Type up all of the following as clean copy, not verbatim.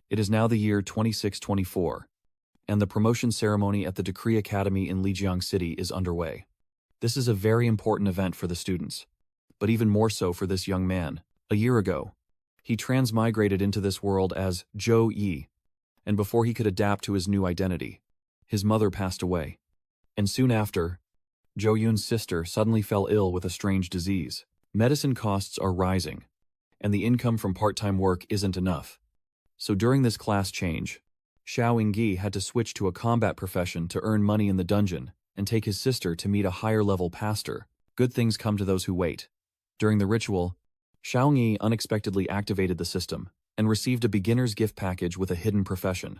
It is now the year 2624, and the promotion ceremony at the Decree Academy in Lijiang City is underway. This is a very important event for the students, but even more so for this young man. A year ago, he transmigrated into this world as Zhou Yi, and before he could adapt to his new identity, his mother passed away. And soon after, Zhou Yun's sister suddenly fell ill with a strange disease. Medicine costs are rising, and the income from part-time work isn't enough. So during this class change, Xiao Yingyi had to switch to a combat profession to earn money in the dungeon and take his sister to meet a higher-level pastor. Good things come to those who wait. During the ritual, Xiao Yingyi unexpectedly activated the system and received a beginner's gift package with a hidden profession,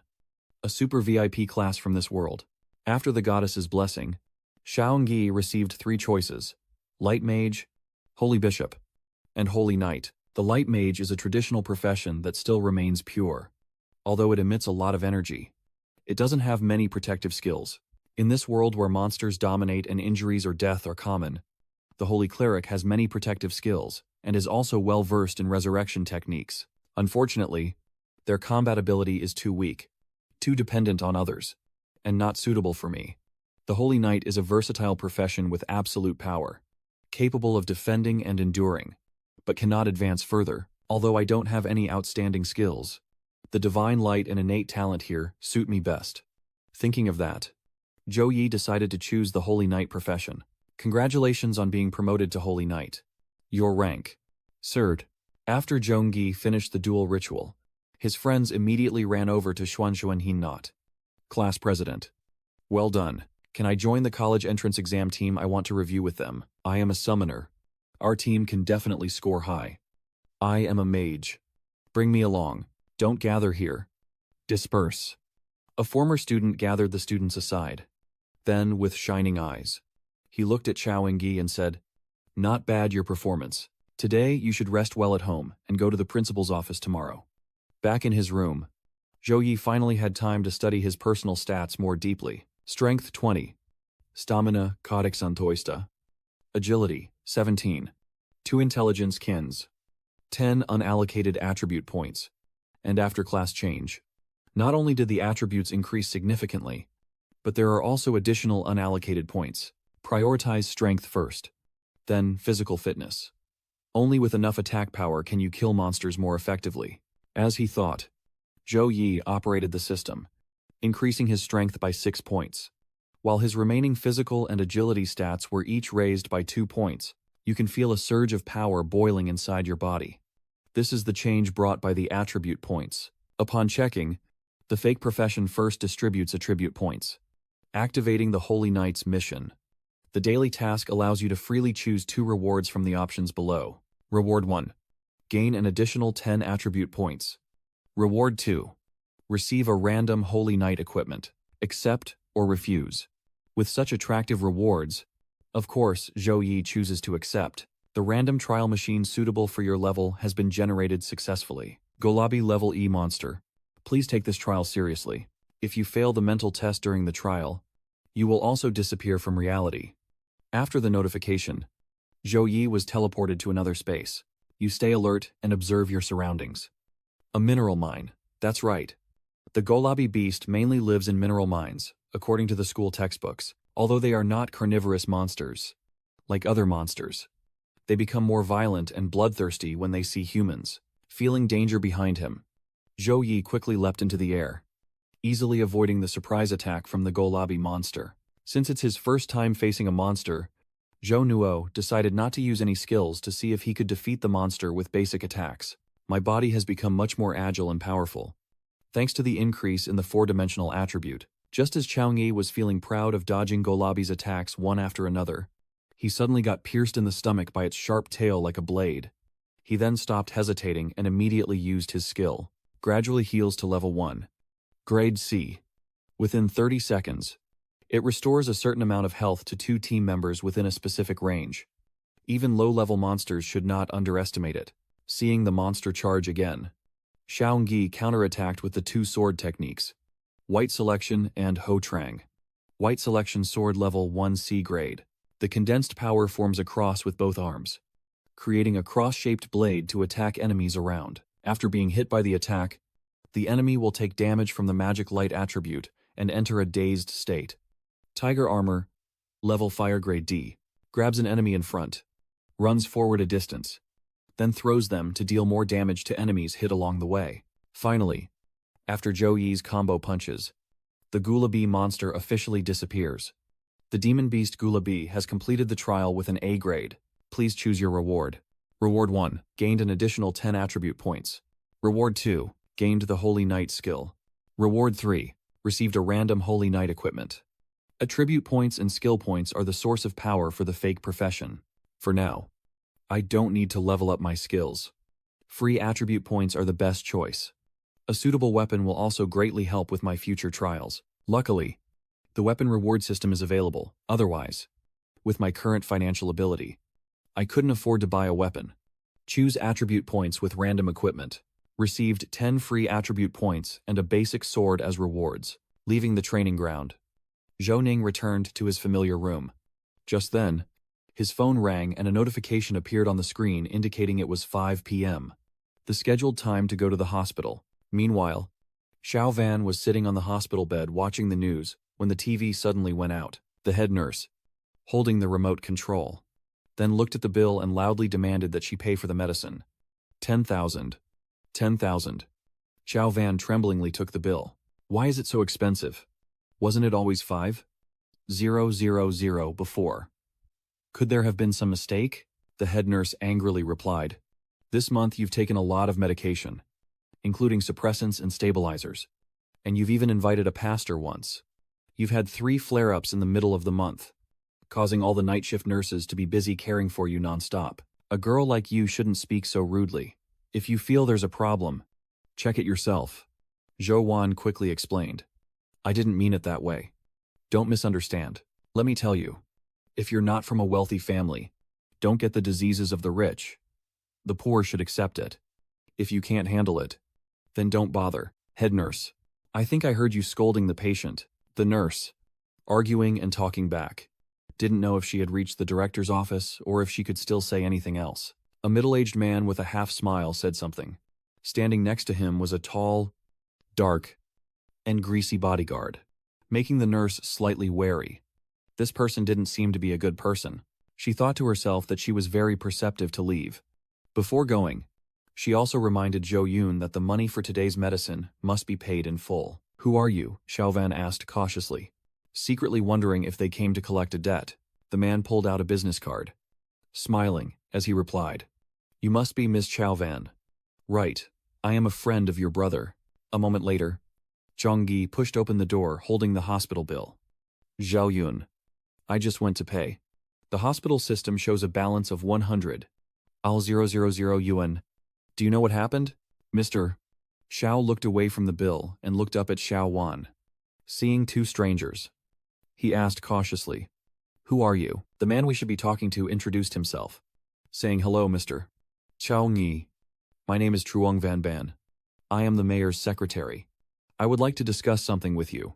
a super VIP class from this world. After the goddess's blessing, Xiao Yingyi received 3 choices: Light Mage, Holy Bishop, and Holy Knight. The Light Mage is a traditional profession that still remains pure. Although it emits a lot of energy, it doesn't have many protective skills. In this world where monsters dominate and injuries or death are common, the Holy Cleric has many protective skills and is also well-versed in resurrection techniques. Unfortunately, their combat ability is too weak, too dependent on others, and not suitable for me. The Holy Knight is a versatile profession with absolute power, capable of defending and enduring, but cannot advance further. Although I don't have any outstanding skills, the divine light and innate talent here suit me best. Thinking of that, Zhou Yi decided to choose the Holy Knight profession. Congratulations on being promoted to Holy Knight. Your rank. Third. After Zhou Yi finished the duel ritual, his friends immediately ran over to Xuan Hin Not, class president. Well done. Can I join the college entrance exam team? I want to review with them. I am a summoner. Our team can definitely score high. I am a mage. Bring me along. Don't gather here. Disperse. A former student gathered the students aside. Then, with shining eyes, he looked at Xiao Yingyi and said, "Not bad your performance. Today you should rest well at home and go to the principal's office tomorrow." Back in his room, Zhou Yi finally had time to study his personal stats more deeply. Strength 20. Stamina Codex Antoista. Agility 17. 2 Intelligence Kins. 10 unallocated attribute points. And after class change, not only did the attributes increase significantly, but there are also additional unallocated points. Prioritize strength first, then physical fitness. Only with enough attack power can you kill monsters more effectively. As he thought, Zhou Yi operated the system, increasing his strength by 6 points. While his remaining physical and agility stats were each raised by 2 points, you can feel a surge of power boiling inside your body. This is the change brought by the attribute points. Upon checking, the fake profession first distributes attribute points. Activating the Holy Knight's mission. The daily task allows you to freely choose 2 rewards from the options below. Reward 1. Gain an additional 10 attribute points. Reward 2. Receive a random Holy Knight equipment. Accept or refuse. With such attractive rewards, of course, Zhou Yi chooses to accept. The random trial machine suitable for your level has been generated successfully. Golabi level E monster. Please take this trial seriously. If you fail the mental test during the trial, you will also disappear from reality. After the notification, Zhou Yi was teleported to another space. You stay alert and observe your surroundings. A mineral mine. That's right. The Golabi beast mainly lives in mineral mines, according to the school textbooks. Although they are not carnivorous monsters, like other monsters, they become more violent and bloodthirsty when they see humans. Feeling danger behind him, Zhou Yi quickly leapt into the air, easily avoiding the surprise attack from the Golabi monster. Since it's his first time facing a monster, Zhou Nuo decided not to use any skills to see if he could defeat the monster with basic attacks. My body has become much more agile and powerful, thanks to the increase in the 4-dimensional attribute. Just as Xiaoyi was feeling proud of dodging Golabi's attacks one after another, he suddenly got pierced in the stomach by its sharp tail like a blade. He then stopped hesitating and immediately used his skill. Gradually heals to level 1. Grade C. Within 30 seconds, it restores a certain amount of health to 2 team members within a specific range. Even low-level monsters should not underestimate it. Seeing the monster charge again, Xiao Yi counterattacked with the 2 sword techniques, White Selection and Ho Trang. White Selection sword level 1 C grade. The condensed power forms a cross with both arms, creating a cross-shaped blade to attack enemies around. After being hit by the attack, The enemy will take damage from the magic light attribute and enter a dazed state. Tiger armor, level fire grade D, grabs an enemy in front, runs forward a distance, then throws them to deal more damage to enemies hit along the way. Finally, after Zhou Yi's combo punches, the Gulabi monster officially disappears. The demon beast Gulabi has completed the trial with an A grade. Please choose your reward. Reward 1, gained an additional 10 attribute points. Reward 2, gained the Holy Knight skill. Reward 3, received a random Holy Knight equipment. Attribute points and skill points are the source of power for the fake profession. For now, I don't need to level up my skills. Free attribute points are the best choice. A suitable weapon will also greatly help with my future trials. Luckily, the weapon reward system is available. Otherwise, with my current financial ability, I couldn't afford to buy a weapon. Choose attribute points with random equipment. Received 10 free attribute points and a basic sword as rewards. Leaving the training ground, Zhou Ning returned to his familiar room. Just then, his phone rang and a notification appeared on the screen indicating it was 5 p.m. The scheduled time to go to the hospital. Meanwhile, Xiao Van was sitting on the hospital bed watching the news when the TV suddenly went out. The head nurse, holding the remote control, then looked at the bill and loudly demanded that she pay for the medicine. 10,000. 10,000. Xiao Van tremblingly took the bill. Why is it so expensive? Wasn't it always 5,000 before? Could there have been some mistake? The head nurse angrily replied. This month you've taken a lot of medication, including suppressants and stabilizers. And you've even invited a pastor once. You've had 3 flare-ups in the middle of the month, causing all the night shift nurses to be busy caring for you nonstop. A girl like you shouldn't speak so rudely. If you feel there's a problem, check it yourself. Zhou Wan quickly explained. I didn't mean it that way. Don't misunderstand. Let me tell you, if you're not from a wealthy family, don't get the diseases of the rich. The poor should accept it. If you can't handle it, then don't bother. Head nurse. I think I heard you scolding the patient. The nurse, arguing and talking back, didn't know if she had reached the director's office or if she could still say anything else. A middle-aged man with a half-smile said something. Standing next to him was a tall, dark, and greasy bodyguard, making the nurse slightly wary. This person didn't seem to be a good person. She thought to herself that she was very perceptive to leave. Before going, she also reminded Zhou Yun that the money for today's medicine must be paid in full. Who are you? Xiao Van asked cautiously. Secretly wondering if they came to collect a debt, the man pulled out a business card, smiling as he replied. You must be Miss Xiao Van. Right, I am a friend of your brother. A moment later, Zhang Yi pushed open the door holding the hospital bill. Zhao Yun. I just went to pay. The hospital system shows a balance of 100. Al 000 yuan. Do you know what happened? Mr. Xiao looked away from the bill and looked up at Xiao Wan. Seeing 2 strangers, he asked cautiously, Who are you? The man we should be talking to introduced himself, saying, Hello, Mr. Chao Ngi. My name is Truong Van Ban. I am the mayor's secretary. I would like to discuss something with you.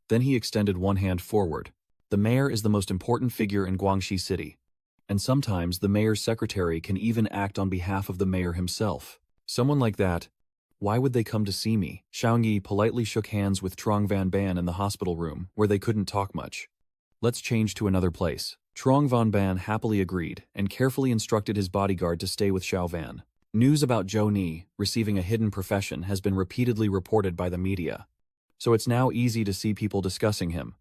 Then he extended one hand forward. The mayor is the most important figure in Guangxi City, and sometimes the mayor's secretary can even act on behalf of the mayor himself. Someone like that, why would they come to see me? Xiao Yi politely shook hands with Trong Van Ban in the hospital room, where they couldn't talk much. Let's change to another place. Trong Van Ban happily agreed and carefully instructed his bodyguard to stay with Xiao Van. News about Zhou Ni receiving a hidden profession has been repeatedly reported by the media, so it's now easy to see people discussing him.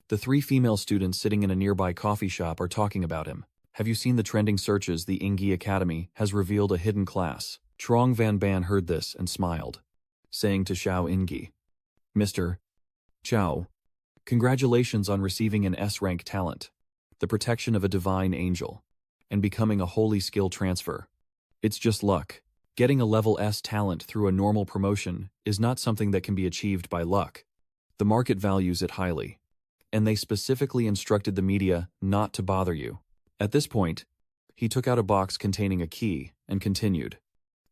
The 3 female students sitting in a nearby coffee shop are talking about him. Have you seen the trending searches? The Ingyi Academy has revealed a hidden class. Trong Van Ban heard this and smiled, saying to Xiao Ingyi, Mr. Chao, congratulations on receiving an S-rank talent, the protection of a divine angel, and becoming a holy skill transfer. It's just luck. Getting a level S talent through a normal promotion is not something that can be achieved by luck. The market values it highly, and they specifically instructed the media not to bother you. At this point, he took out a box containing a key and continued,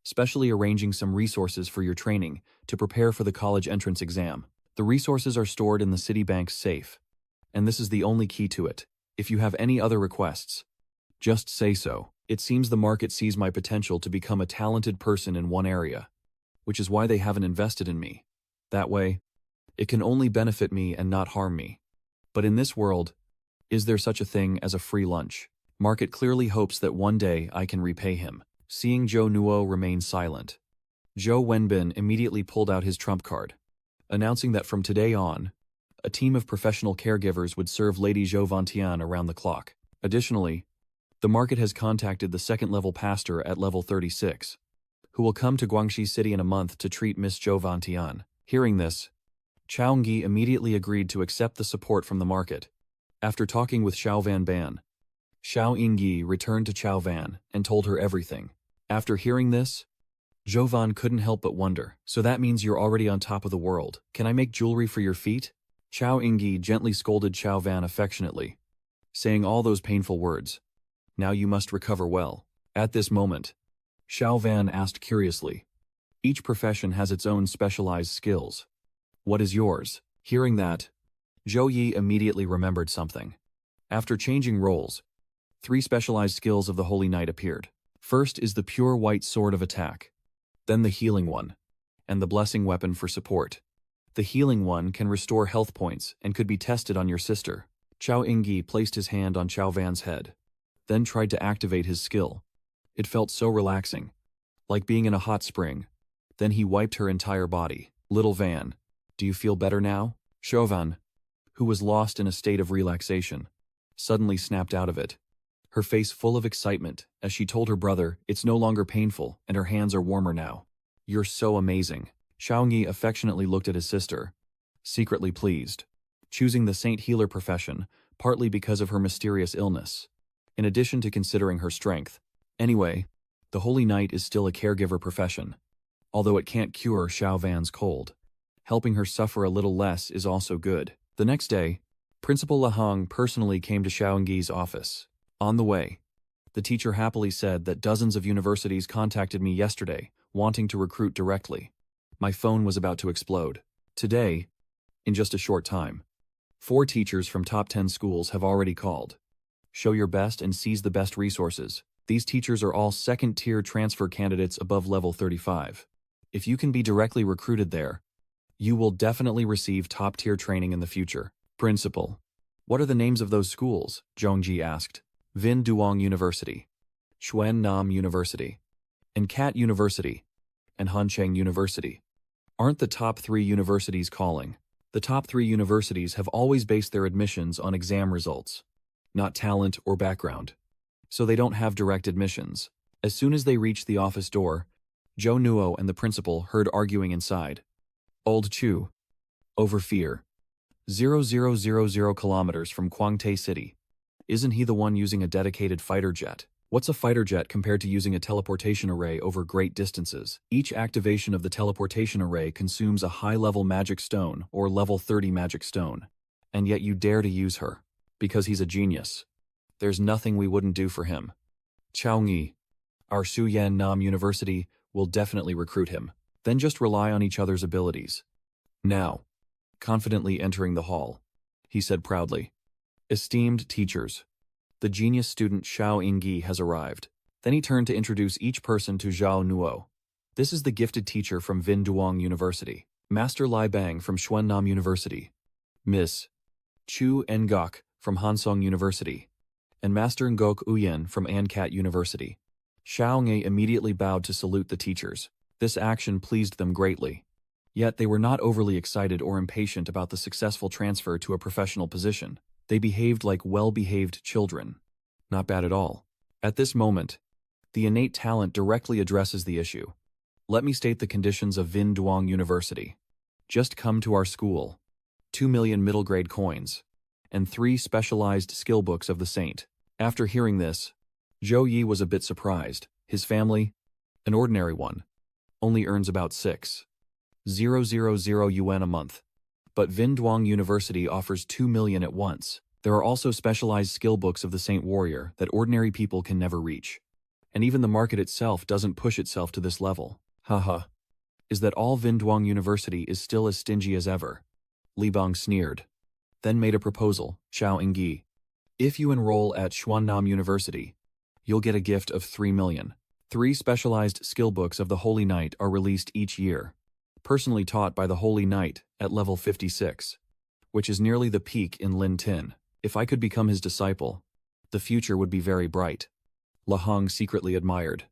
specially arranging some resources for your training to prepare for the college entrance exam. The resources are stored in the Citibank's safe, and this is the only key to it. If you have any other requests, just say so. It seems the market sees my potential to become a talented person in one area, which is why they haven't invested in me. That way, it can only benefit me and not harm me. But in this world, is there such a thing as a free lunch? Market clearly hopes that one day I can repay him. Seeing Zhou Nuo remain silent, Zhou Wenbin immediately pulled out his trump card, announcing that from today on, a team of professional caregivers would serve Lady Zhou Vantian around the clock. Additionally, the market has contacted the second-level pastor at level 36, who will come to Guangxi City in a month to treat Miss Zhou Vantian. Hearing this, Chao Nghi immediately agreed to accept the support from the market. After talking with Xiao Van Ban, Xiao Yingyi returned to Chao Van and told her everything. After hearing this, Zhou Van couldn't help but wonder, so that means you're already on top of the world. Can I make jewelry for your feet? Xiao Yingyi gently scolded Chao Van affectionately, saying all those painful words. Now you must recover well. At this moment, Xiao Van asked curiously, each profession has its own specialized skills. What is yours? Hearing that, Zhou Yi immediately remembered something. After changing roles, 3 specialized skills of the Holy Knight appeared. First is the pure white sword of attack, then the healing one, and the blessing weapon for support. The healing one can restore health points and could be tested on your sister. Chao Yingyi placed his hand on Chao Van's head, then tried to activate his skill. It felt so relaxing, like being in a hot spring. Then he wiped her entire body. Little Van, do you feel better now? Chauvan, who was lost in a state of relaxation, suddenly snapped out of it, her face full of excitement as she told her brother it's no longer painful and her hands are warmer now. You're so amazing. Xiaoyi affectionately looked at his sister, secretly pleased, choosing the saint healer profession partly because of her mysterious illness, in addition to considering her strength. Anyway, the Holy Knight is still a caregiver profession, although it can't cure Xiao Van's cold. Helping her suffer a little less is also good. The next day, Principal Lahong personally came to Xiaoyi's office. On the way, the teacher happily said that dozens of universities contacted me yesterday, wanting to recruit directly. My phone was about to explode. Today, in just a short time, 4 teachers from top 10 schools have already called. Show your best and seize the best resources. These teachers are all second-tier transfer candidates above level 35. If you can be directly recruited there, you will definitely receive top-tier training in the future. Principal, what are the names of those schools? Zhongji asked. Vin Duong University, Xuan Nam University, and Cat University, and Hancheng University. Aren't the top 3 universities calling? The top 3 universities have always based their admissions on exam results, not talent or background, so they don't have direct admissions. As soon as they reached the office door, Zhou Nuo and the principal heard arguing inside. Old Chu, over fear. 0000 kilometers from Quangtai City. Isn't he the one using a dedicated fighter jet? What's a fighter jet compared to using a teleportation array over great distances? Each activation of the teleportation array consumes a high-level magic stone or level 30 magic stone. And yet you dare to use her. Because he's a genius. There's nothing we wouldn't do for him. Chaoyi, our Xuyan Nam University, will definitely recruit him. Then just rely on each other's abilities. Now, confidently entering the hall, he said proudly. Esteemed teachers, the genius student Xiao Yingyi has arrived. Then he turned to introduce each person to Zhao Nuo. This is the gifted teacher from Vin Duong University, Master Lai Bang from Xuannam University, Miss Chu Ngok from Hansong University, and Master Ngok Uyen from Ancat University. Xiao Nge immediately bowed to salute the teachers. This action pleased them greatly. Yet they were not overly excited or impatient about the successful transfer to a professional position. They behaved like well-behaved children. Not bad at all. At this moment, the innate talent directly addresses the issue. Let me state the conditions of Vin Duong University. Just come to our school. 2 million middle-grade coins, and 3 specialized skill books of the saint. After hearing this, Zhou Yi was a bit surprised. His family, an ordinary one, only earns about 6,000 yuan a month. But Vin Duong University offers 2 million at once. There are also specialized skill books of the Saint Warrior that ordinary people can never reach. And even the market itself doesn't push itself to this level. Haha. Is that all Vin Duong University is still as stingy as ever? Li Bang sneered, then made a proposal. Xiao Yingyi, if you enroll at Xuannam University, you'll get a gift of 3 million. 3 specialized skill books of the Holy Knight are released each year, personally taught by the Holy Knight at level 56, which is nearly the peak in Lin Tin. If I could become his disciple, the future would be very bright. La Hong secretly admired.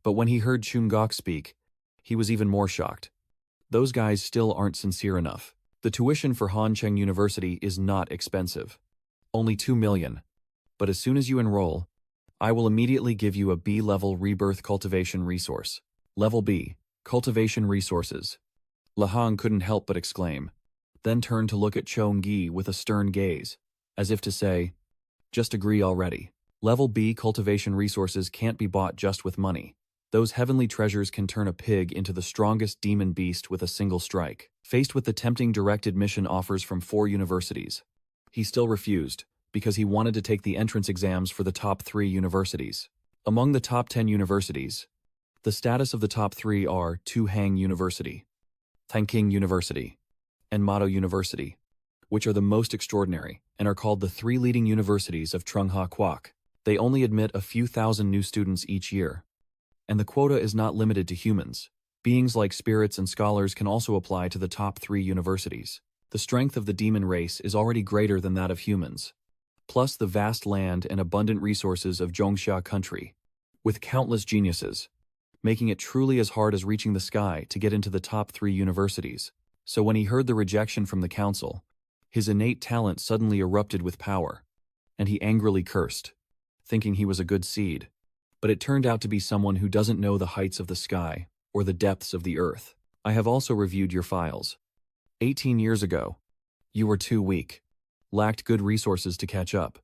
But when he heard Chung Gok speak, he was even more shocked. Those guys still aren't sincere enough. The tuition for Hancheng University is not expensive. Only 2 million. But as soon as you enroll, I will immediately give you a B-level rebirth cultivation resource. Level B, cultivation resources. La Hong couldn't help but exclaim, then turned to look at Chong Gi with a stern gaze, as if to say, just agree already. Level B cultivation resources can't be bought just with money. Those heavenly treasures can turn a pig into the strongest demon beast with a single strike. Faced with the tempting direct admission offers from 4 universities, he still refused, because he wanted to take the entrance exams for the top 3 universities. Among the top 10 universities, the status of the top 3 are Tuhang University, Tangking University, and Mado University, which are the most extraordinary and are called the 3 leading universities of Trungha Quoc. They only admit a few thousand new students each year. And the quota is not limited to humans. Beings like spirits and scholars can also apply to the top 3 universities. The strength of the demon race is already greater than that of humans, plus the vast land and abundant resources of Zhongsha country, with countless geniuses, making it truly as hard as reaching the sky to get into the top 3 universities. So when he heard the rejection from the council, his innate talent suddenly erupted with power, and he angrily cursed, thinking he was a good seed. But it turned out to be someone who doesn't know the heights of the sky or the depths of the earth. I have also reviewed your files. 18 years ago, you were too weak, lacked good resources to catch up,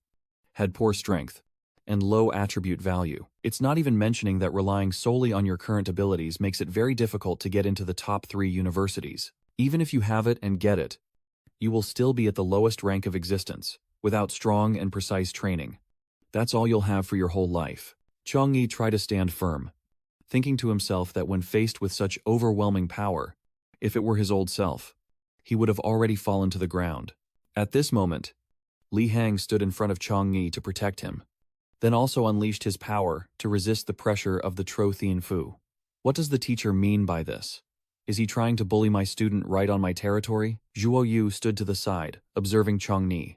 had poor strength, and low attribute value. It's not even mentioning that relying solely on your current abilities makes it very difficult to get into the top 3 universities. Even if you have it and get it, you will still be at the lowest rank of existence, without strong and precise training. That's all you'll have for your whole life. Chang'e tried to stand firm, thinking to himself that when faced with such overwhelming power, if it were his old self, he would have already fallen to the ground. At this moment, Li Hang stood in front of Chang'e to protect him, then also unleashed his power to resist the pressure of the Trothian Fu. What does the teacher mean by this? Is he trying to bully my student right on my territory? Zhuo Yu stood to the side, observing Chang'e,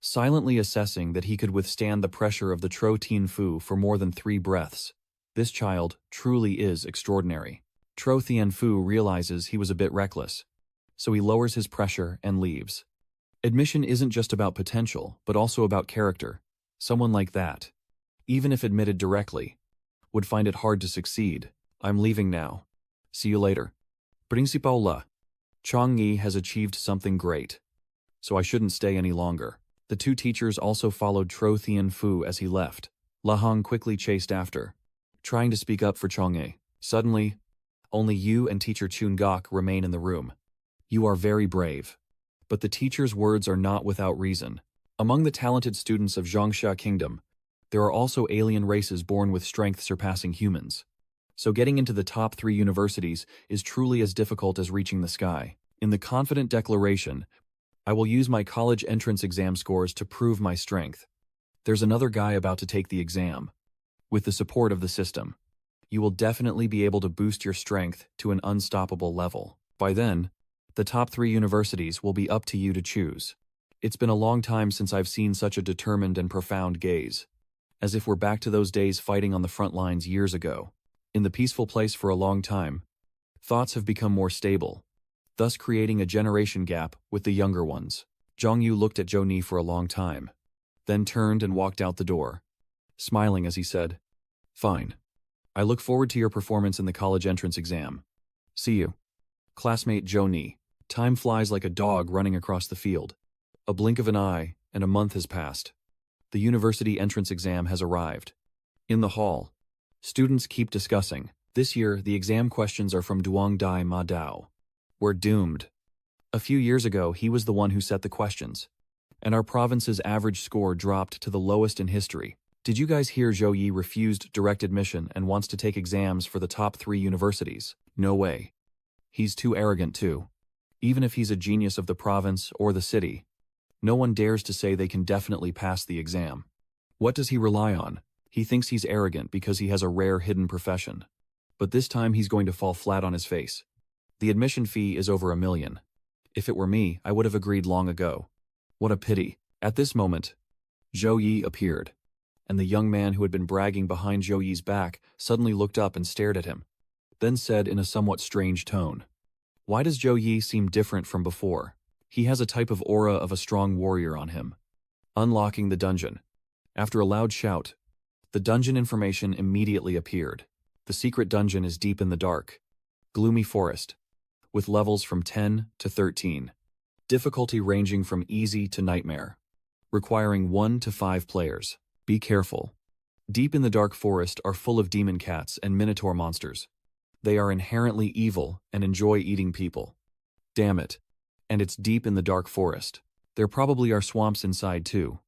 silently assessing that he could withstand the pressure of the Trothian Fu for more than 3 breaths. This child truly is extraordinary. Trothian Fu realizes he was a bit reckless, so he lowers his pressure and leaves. Admission isn't just about potential, but also about character. Someone like that, even if admitted directly, would find it hard to succeed. I'm leaving now. See you later. Principal La. Chang'e has achieved something great, so I shouldn't stay any longer. The 2 teachers also followed Trothian Fu as he left. La Hong quickly chased after, trying to speak up for Chang'e. Suddenly, only you and teacher Chun Gok remain in the room. You are very brave. But the teacher's words are not without reason. Among the talented students of Zhongsha Kingdom, there are also alien races born with strength surpassing humans. So getting into the top 3 universities is truly as difficult as reaching the sky. In the confident declaration, I will use my college entrance exam scores to prove my strength. There's another guy about to take the exam. With the support of the system, you will definitely be able to boost your strength to an unstoppable level. By then, the top 3 universities will be up to you to choose. It's been a long time since I've seen such a determined and profound gaze, as if we're back to those days fighting on the front lines years ago. In the peaceful place for a long time, thoughts have become more stable, thus creating a generation gap with the younger ones. Zhang Yu looked at Zhou Ni for a long time, then turned and walked out the door, smiling as he said, "Fine. I look forward to your performance in the college entrance exam. See you." Classmate Zhou Ni. Time flies like a dog running across the field. A blink of an eye, and a month has passed. The university entrance exam has arrived. In the hall, students keep discussing. This year, the exam questions are from Duong Dai Ma Dao. We're doomed. A few years ago, he was the one who set the questions, and our province's average score dropped to the lowest in history. Did you guys hear Zhou Yi refused direct admission and wants to take exams for the top 3 universities? No way. He's too arrogant too. Even if he's a genius of the province or the city, no one dares to say they can definitely pass the exam. What does he rely on? He thinks he's arrogant because he has a rare hidden profession. But this time he's going to fall flat on his face. The admission fee is over $1 million. If it were me, I would have agreed long ago. What a pity. At this moment, Zhou Yi appeared, and the young man who had been bragging behind Zhou Yi's back suddenly looked up and stared at him, then said in a somewhat strange tone, "Why does Zhou Yi seem different from before? He has a type of aura of a strong warrior on him." Unlocking the dungeon. After a loud shout, the dungeon information immediately appeared. The secret dungeon is deep in the dark, gloomy forest, with levels from 10 to 13. Difficulty ranging from easy to nightmare, requiring 1 to 5 players. Be careful. Deep in the dark forest are full of demon cats and minotaur monsters. They are inherently evil and enjoy eating people. Damn it. And it's deep in the dark forest. There probably are swamps inside too.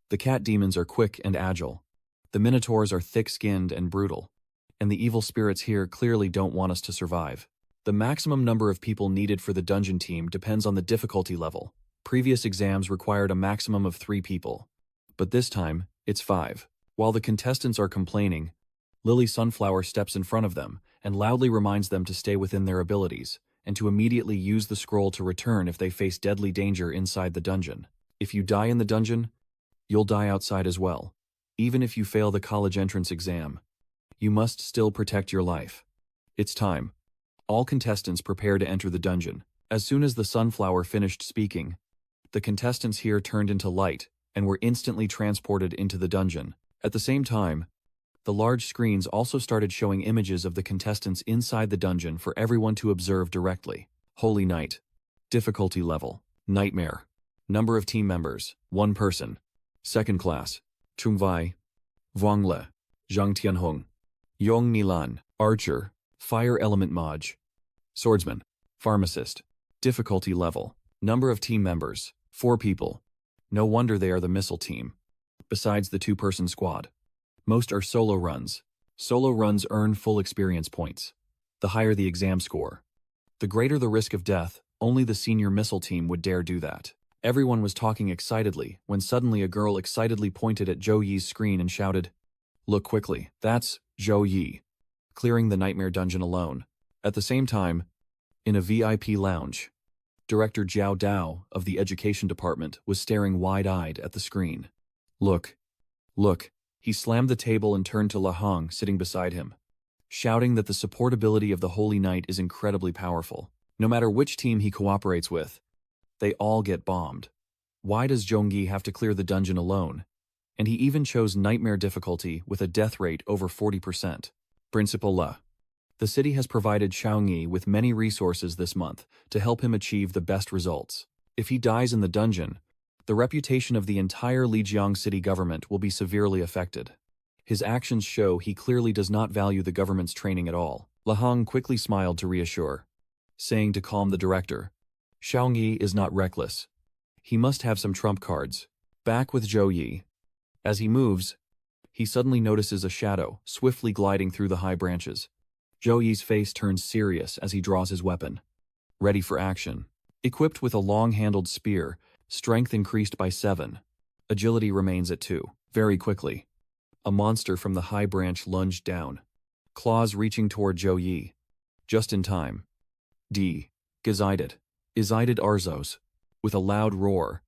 The cat demons are quick and agile. The minotaurs are thick-skinned and brutal. And the evil spirits here clearly don't want us to survive. The maximum number of people needed for the dungeon team depends on the difficulty level. Previous exams required a maximum of 3 people. But this time, it's 5. While the contestants are complaining, Lily Sunflower steps in front of them and loudly reminds them to stay within their abilities and to immediately use the scroll to return if they face deadly danger inside the dungeon. If you die in the dungeon, you'll die outside as well. Even if you fail the college entrance exam, you must still protect your life. It's time. All contestants prepare to enter the dungeon. As soon as the Sunflower finished speaking, the contestants here turned into light and were instantly transported into the dungeon. At the same time, the large screens also started showing images of the contestants inside the dungeon for everyone to observe directly. Holy Night. Difficulty level. Nightmare. Number of team members. 1 person. Second class. Chungwei. Wang Zhang Tianhong. Yong Nilan. Archer. Fire element mage. Swordsman. Pharmacist. Difficulty level. Number of team members. 4 people. No wonder they are the missile team. Besides the 2-person squad. Most are solo runs. Solo runs earn full experience points. The higher the exam score, the greater the risk of death. Only the senior missile team would dare do that. Everyone was talking excitedly when suddenly a girl excitedly pointed at Zhou Yi's screen and shouted, "Look quickly, that's Zhou Yi," clearing the nightmare dungeon alone. At the same time, in a VIP lounge, Director Jiao Dao of the Education Department was staring wide-eyed at the screen. Look. He slammed the table and turned to La Hong sitting beside him, shouting that the supportability of the Holy Knight is incredibly powerful. No matter which team he cooperates with, they all get bombed. Why does Zhongyi have to clear the dungeon alone? And he even chose nightmare difficulty with a death rate over 40%. Principal La. The city has provided Xiaoyi with many resources this month to help him achieve the best results. If he dies in the dungeon, the reputation of the entire Lijiang city government will be severely affected. His actions show he clearly does not value the government's training at all. La Hong quickly smiled to reassure, saying to calm the director, "Xiaoyi is not reckless. He must have some trump cards." Back with Zhou Yi. As he moves, he suddenly notices a shadow swiftly gliding through the high branches. Zhou Yi's face turns serious as he draws his weapon, ready for action. Equipped with a long-handled spear, strength increased by 7. Agility remains at 2. Very quickly, a monster from the high branch lunged down, claws reaching toward Zhou Yi. Just in time. Izided Arzos. With a loud roar,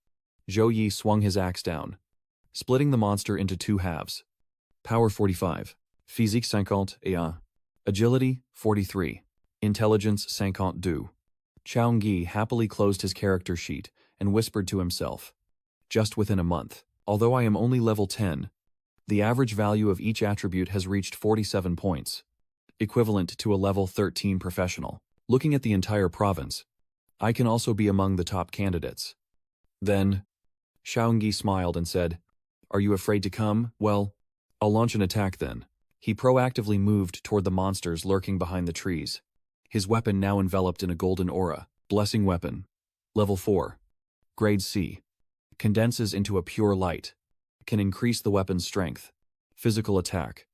Zhou Yi swung his axe down, splitting the monster into 2 halves. Power 45. Physique 50 Agility 43. Intelligence 52. Qiaoyi happily closed his character sheet and whispered to himself, "Just within a month. Although I am only level 10, the average value of each attribute has reached 47 points, equivalent to a level 13 professional. Looking at the entire province, I can also be among the top candidates." Then, Xiaoyi smiled and said, "Are you afraid to come? Well, I'll launch an attack then." He proactively moved toward the monsters lurking behind the trees, his weapon now enveloped in a golden aura. Blessing weapon. Level 4. Grade C. Condenses into a pure light. Can increase the weapon's strength, physical attack,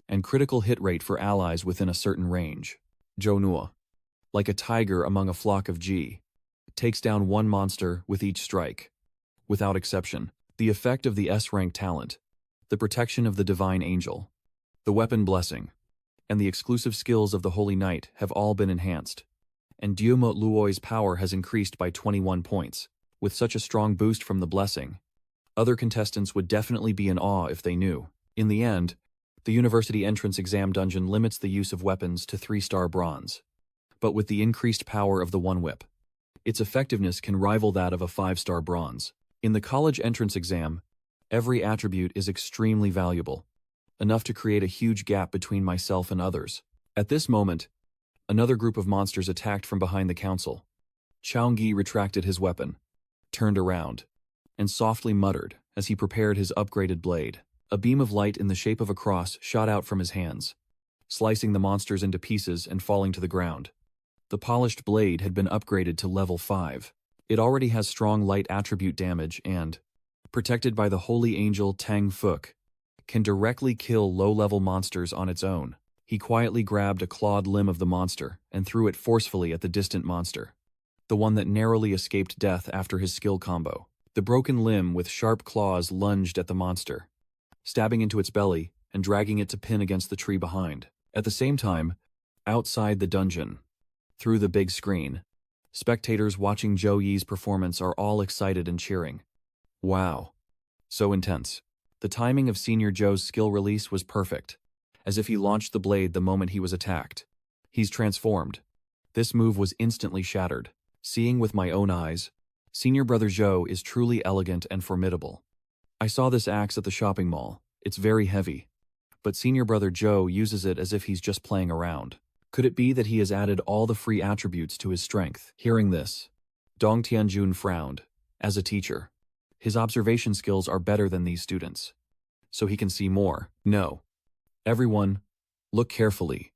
and critical hit rate for allies within a certain range. Zhou. Like a tiger among a flock of G. Takes down 1 monster with each strike. Without exception. The effect of the S-rank talent. the protection of the divine angel, the weapon blessing, and the exclusive skills of the Holy Knight have all been enhanced. And Duel Luoi's power has increased by 21 points. With such a strong boost from the blessing, other contestants would definitely be in awe if they knew. In the end, the university entrance exam dungeon limits the use of weapons to 3-star bronze. But with the increased power of the one whip, its effectiveness can rival that of a 5-star bronze. In the college entrance exam, every attribute is extremely valuable, enough to create a huge gap between myself and others. At this moment, another group of monsters attacked from behind the council. Chaoenggi retracted his weapon, turned around, and softly muttered as he prepared his upgraded blade. A beam of light in the shape of a cross shot out from his hands, slicing the monsters into pieces and falling to the ground. The polished blade had been upgraded to level 5. It already has strong light attribute damage and, protected by the holy angel Tang Fuk, can directly kill low-level monsters on its own. He quietly grabbed a clawed limb of the monster and threw it forcefully at the distant monster, the one that narrowly escaped death after his skill combo. The broken limb with sharp claws lunged at the monster, stabbing into its belly and dragging it to pin against the tree behind. At the same time, outside the dungeon, through the big screen, spectators watching Zhou Yi's performance are all excited and cheering. Wow. So intense. The timing of Senior Zhou's skill release was perfect, as if he launched the blade the moment he was attacked. He's transformed. This move was instantly shattered. Seeing with my own eyes, Senior Brother Zhou is truly elegant and formidable. I saw this axe at the shopping mall. It's very heavy, but Senior Brother Zhou uses it as if he's just playing around. Could it be that he has added all the free attributes to his strength? Hearing this, Dong Tianjun frowned. As a teacher, his observation skills are better than these students, so he can see more. No. Everyone, look carefully.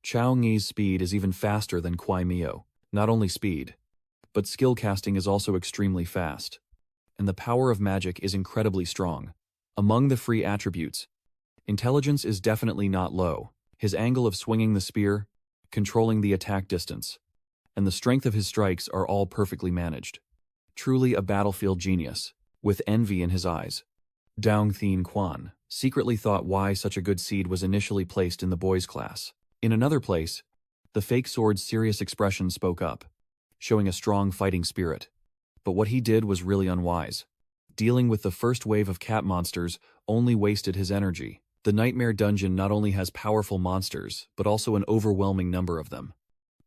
Chaoenggi's speed is even faster than Kuai Miao. Not only speed, but skill casting is also extremely fast, and the power of magic is incredibly strong. Among the free attributes, intelligence is definitely not low. His angle of swinging the spear, controlling the attack distance, and the strength of his strikes are all perfectly managed. Truly a battlefield genius. With envy in his eyes, Dong Thien Quan secretly thought why such a good seed was initially placed in the boys' class. In another place, the fake sword's serious expression spoke up, showing a strong fighting spirit. But what he did was really unwise. Dealing with the first wave of cat monsters only wasted his energy. The Nightmare Dungeon not only has powerful monsters, but also an overwhelming number of them.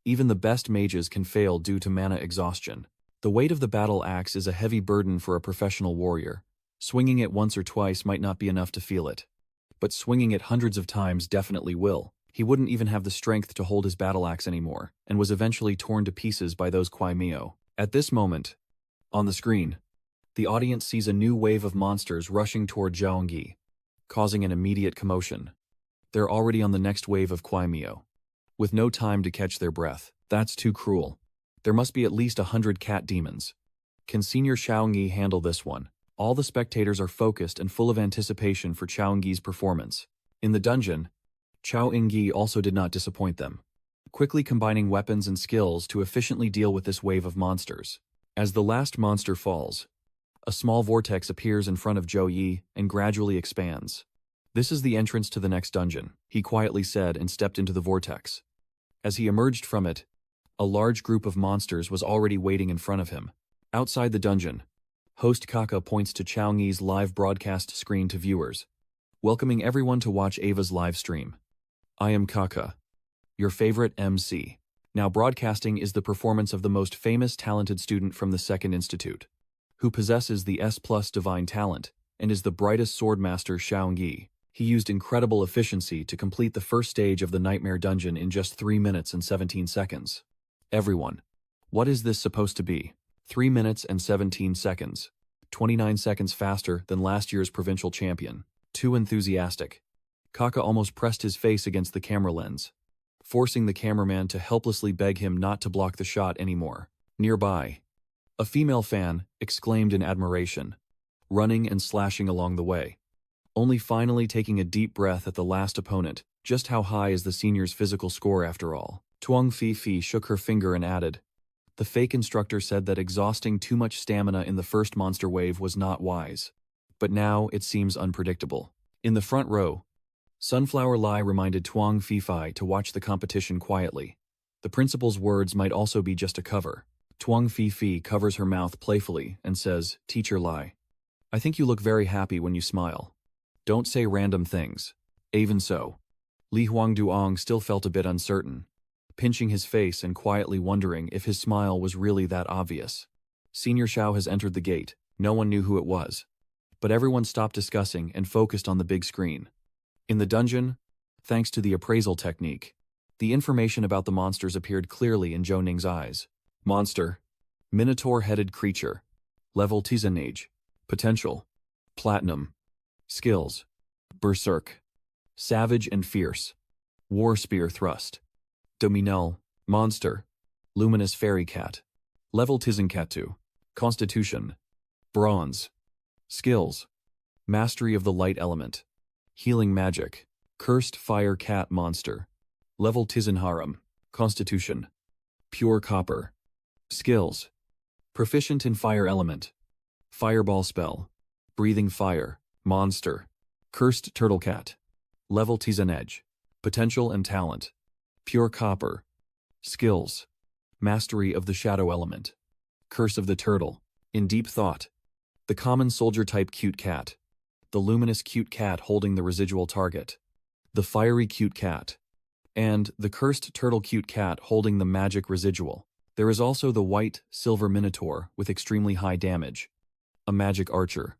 Even the best mages can fail due to mana exhaustion. The weight of the battle axe is a heavy burden for a professional warrior. Swinging it once or twice might not be enough to feel it, but swinging it hundreds of times definitely will. He wouldn't even have the strength to hold his battle axe anymore, and was eventually torn to pieces by those Kuai Miao. At this moment, on the screen, the audience sees a new wave of monsters rushing toward Chaoenggi, causing an immediate commotion. They're already on the next wave of Kuai Miao, with no time to catch their breath. That's too cruel. There must be at least 100 cat demons. Can Senior Chaoenggi handle this one? All the spectators are focused and full of anticipation for Chaoenggi's performance. In the dungeon, Chaoenggi also did not disappoint them, quickly combining weapons and skills to efficiently deal with this wave of monsters. As the last monster falls, a small vortex appears in front of Zhou Yi and gradually expands. This is the entrance to the next dungeon, he quietly said and stepped into the vortex. As he emerged from it, a large group of monsters was already waiting in front of him. Outside the dungeon, host Kaka points to Chaoenggi's live broadcast screen to viewers, welcoming everyone to watch Ava's live stream. I am Kaka, your favorite MC. Now broadcasting is the performance of the most famous talented student from the Second Institute, who possesses the S+ divine talent and is the brightest swordmaster Chaoenggi. He used incredible efficiency to complete the first stage of the Nightmare Dungeon in just 3 minutes and 17 seconds. Everyone, what is this supposed to be? 3 minutes and 17 seconds. 29 seconds faster than last year's provincial champion. Too enthusiastic. Kaka almost pressed his face against the camera lens, forcing the cameraman to helplessly beg him not to block the shot anymore. Nearby, a female fan exclaimed in admiration, running and slashing along the way, only finally taking a deep breath at the last opponent. Just how high is the senior's physical score after all? Tuang Fifi shook her finger and added, the fake instructor said that exhausting too much stamina in the first monster wave was not wise. But now it seems unpredictable. In the front row, Sunflower Lai reminded Tuang Fifai to watch the competition quietly. The principal's words might also be just a cover. Tuang Fifi covers her mouth playfully and says, "Teacher Lai, I think you look very happy when you smile. Don't say random things." Even so, Li Huangduong still felt a bit uncertain, pinching his face and quietly wondering if his smile was really that obvious. Senior Shao has entered the gate. No one knew who it was, but everyone stopped discussing and focused on the big screen. In the dungeon, thanks to the appraisal technique, the information about the monsters appeared clearly in Zhou Ning's eyes. Monster, Minotaur-headed creature, level Tizanage, potential, platinum, skills, berserk, savage and fierce, war spear thrust, dominel, monster, luminous fairy cat, level Tizankatu, constitution, bronze, skills, mastery of the light element, healing magic, cursed fire cat monster, level Tizenharam, constitution, pure copper, skills, proficient in fire element, fireball spell, breathing fire, monster, cursed turtle cat, level Tizanedge, potential and talent, pure copper, skills, mastery of the shadow element, curse of the turtle, in deep thought, the common soldier type cute cat, the luminous cute cat holding the residual target, the fiery cute cat, and the cursed turtle cute cat holding the magic residual. There is also the white, silver minotaur with extremely high damage, a magic archer,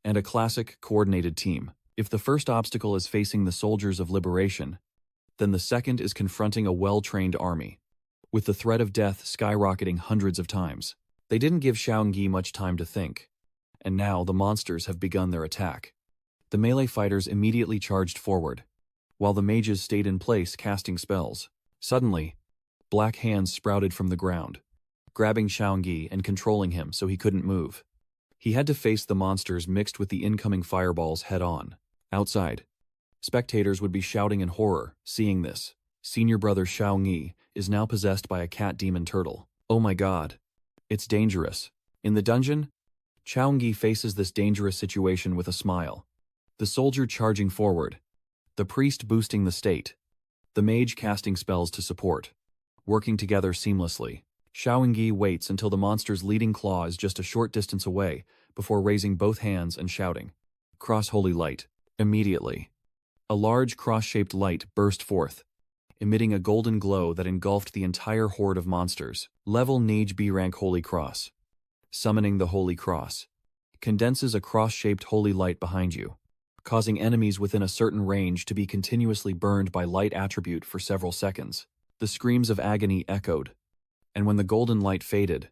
and a classic coordinated team. If the first obstacle is facing the soldiers of liberation, then the second is confronting a well-trained army, with the threat of death skyrocketing hundreds of times. They didn't give Shaoyi much time to think, and now the monsters have begun their attack. The melee fighters immediately charged forward, while the mages stayed in place casting spells. Suddenly, black hands sprouted from the ground, grabbing Shaoyi and controlling him so he couldn't move. He had to face the monsters mixed with the incoming fireballs head-on. Outside, spectators would be shouting in horror, seeing this. Senior brother Shaoyi is now possessed by a cat demon turtle. Oh my god. It's dangerous. In the dungeon, Shaoyi faces this dangerous situation with a smile. The soldier charging forward, the priest boosting the state, the mage casting spells to support, working together seamlessly. Shaoyi waits until the monster's leading claw is just a short distance away before raising both hands and shouting, "Cross holy light." Immediately, a large cross-shaped light burst forth, emitting a golden glow that engulfed the entire horde of monsters. Level Nage B rank Holy Cross. Summoning the Holy Cross condenses a cross-shaped holy light behind you, causing enemies within a certain range to be continuously burned by light attribute for several seconds. The screams of agony echoed, and when the golden light faded,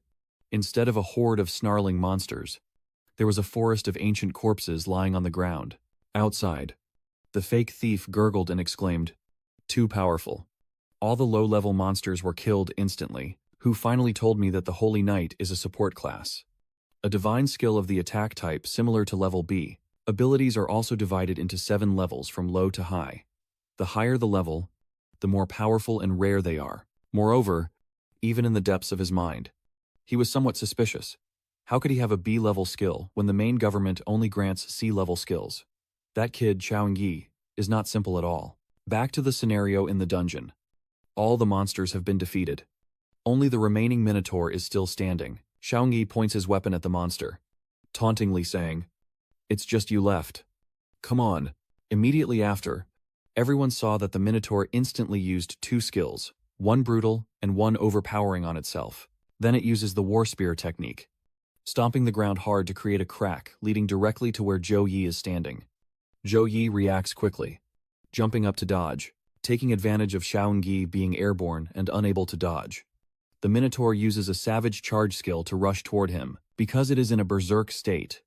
instead of a horde of snarling monsters, there was a forest of ancient corpses lying on the ground. Outside, the fake thief gurgled and exclaimed, "Too powerful." All the low-level monsters were killed instantly. Who finally told me that the Holy Knight is a support class, a divine skill of the attack type similar to level B. Abilities are also divided into 7 levels from low to high. The higher the level, the more powerful and rare they are. Moreover, even in the depths of his mind, he was somewhat suspicious. How could he have a B-level skill when the main government only grants C-level skills? That kid, Shaoyi, is not simple at all. Back to the scenario in the dungeon. All the monsters have been defeated. Only the remaining Minotaur is still standing. Shaoyi points his weapon at the monster, tauntingly saying, "It's just you left. Come on." Immediately after, everyone saw that the Minotaur instantly used 2 skills, one brutal and one overpowering on itself. Then it uses the War Spear technique, stomping the ground hard to create a crack leading directly to where Zhou Yi is standing. Zhou Yi reacts quickly, jumping up to dodge, taking advantage of Shaoyi being airborne and unable to dodge. The Minotaur uses a savage charge skill to rush toward him. Because it is in a berserk state,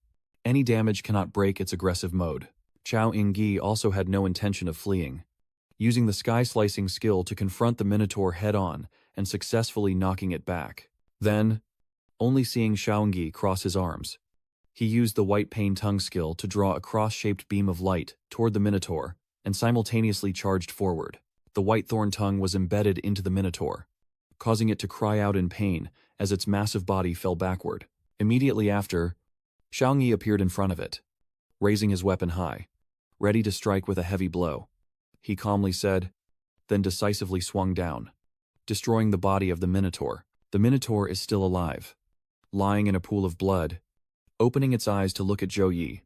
any damage cannot break its aggressive mode. Shaoyi also had no intention of fleeing, using the sky-slicing skill to confront the Minotaur head-on and successfully knocking it back. Then, only seeing Shaoyi cross his arms, he used the white pain tongue skill to draw a cross-shaped beam of light toward the Minotaur and simultaneously charged forward. The white thorn tongue was embedded into the Minotaur, causing it to cry out in pain as its massive body fell backward. Immediately after, Shaoyi appeared in front of it, raising his weapon high, ready to strike with a heavy blow. He calmly said, then decisively swung down, destroying the body of the Minotaur. The Minotaur is still alive, lying in a pool of blood, opening its eyes to look at Zhou Yi.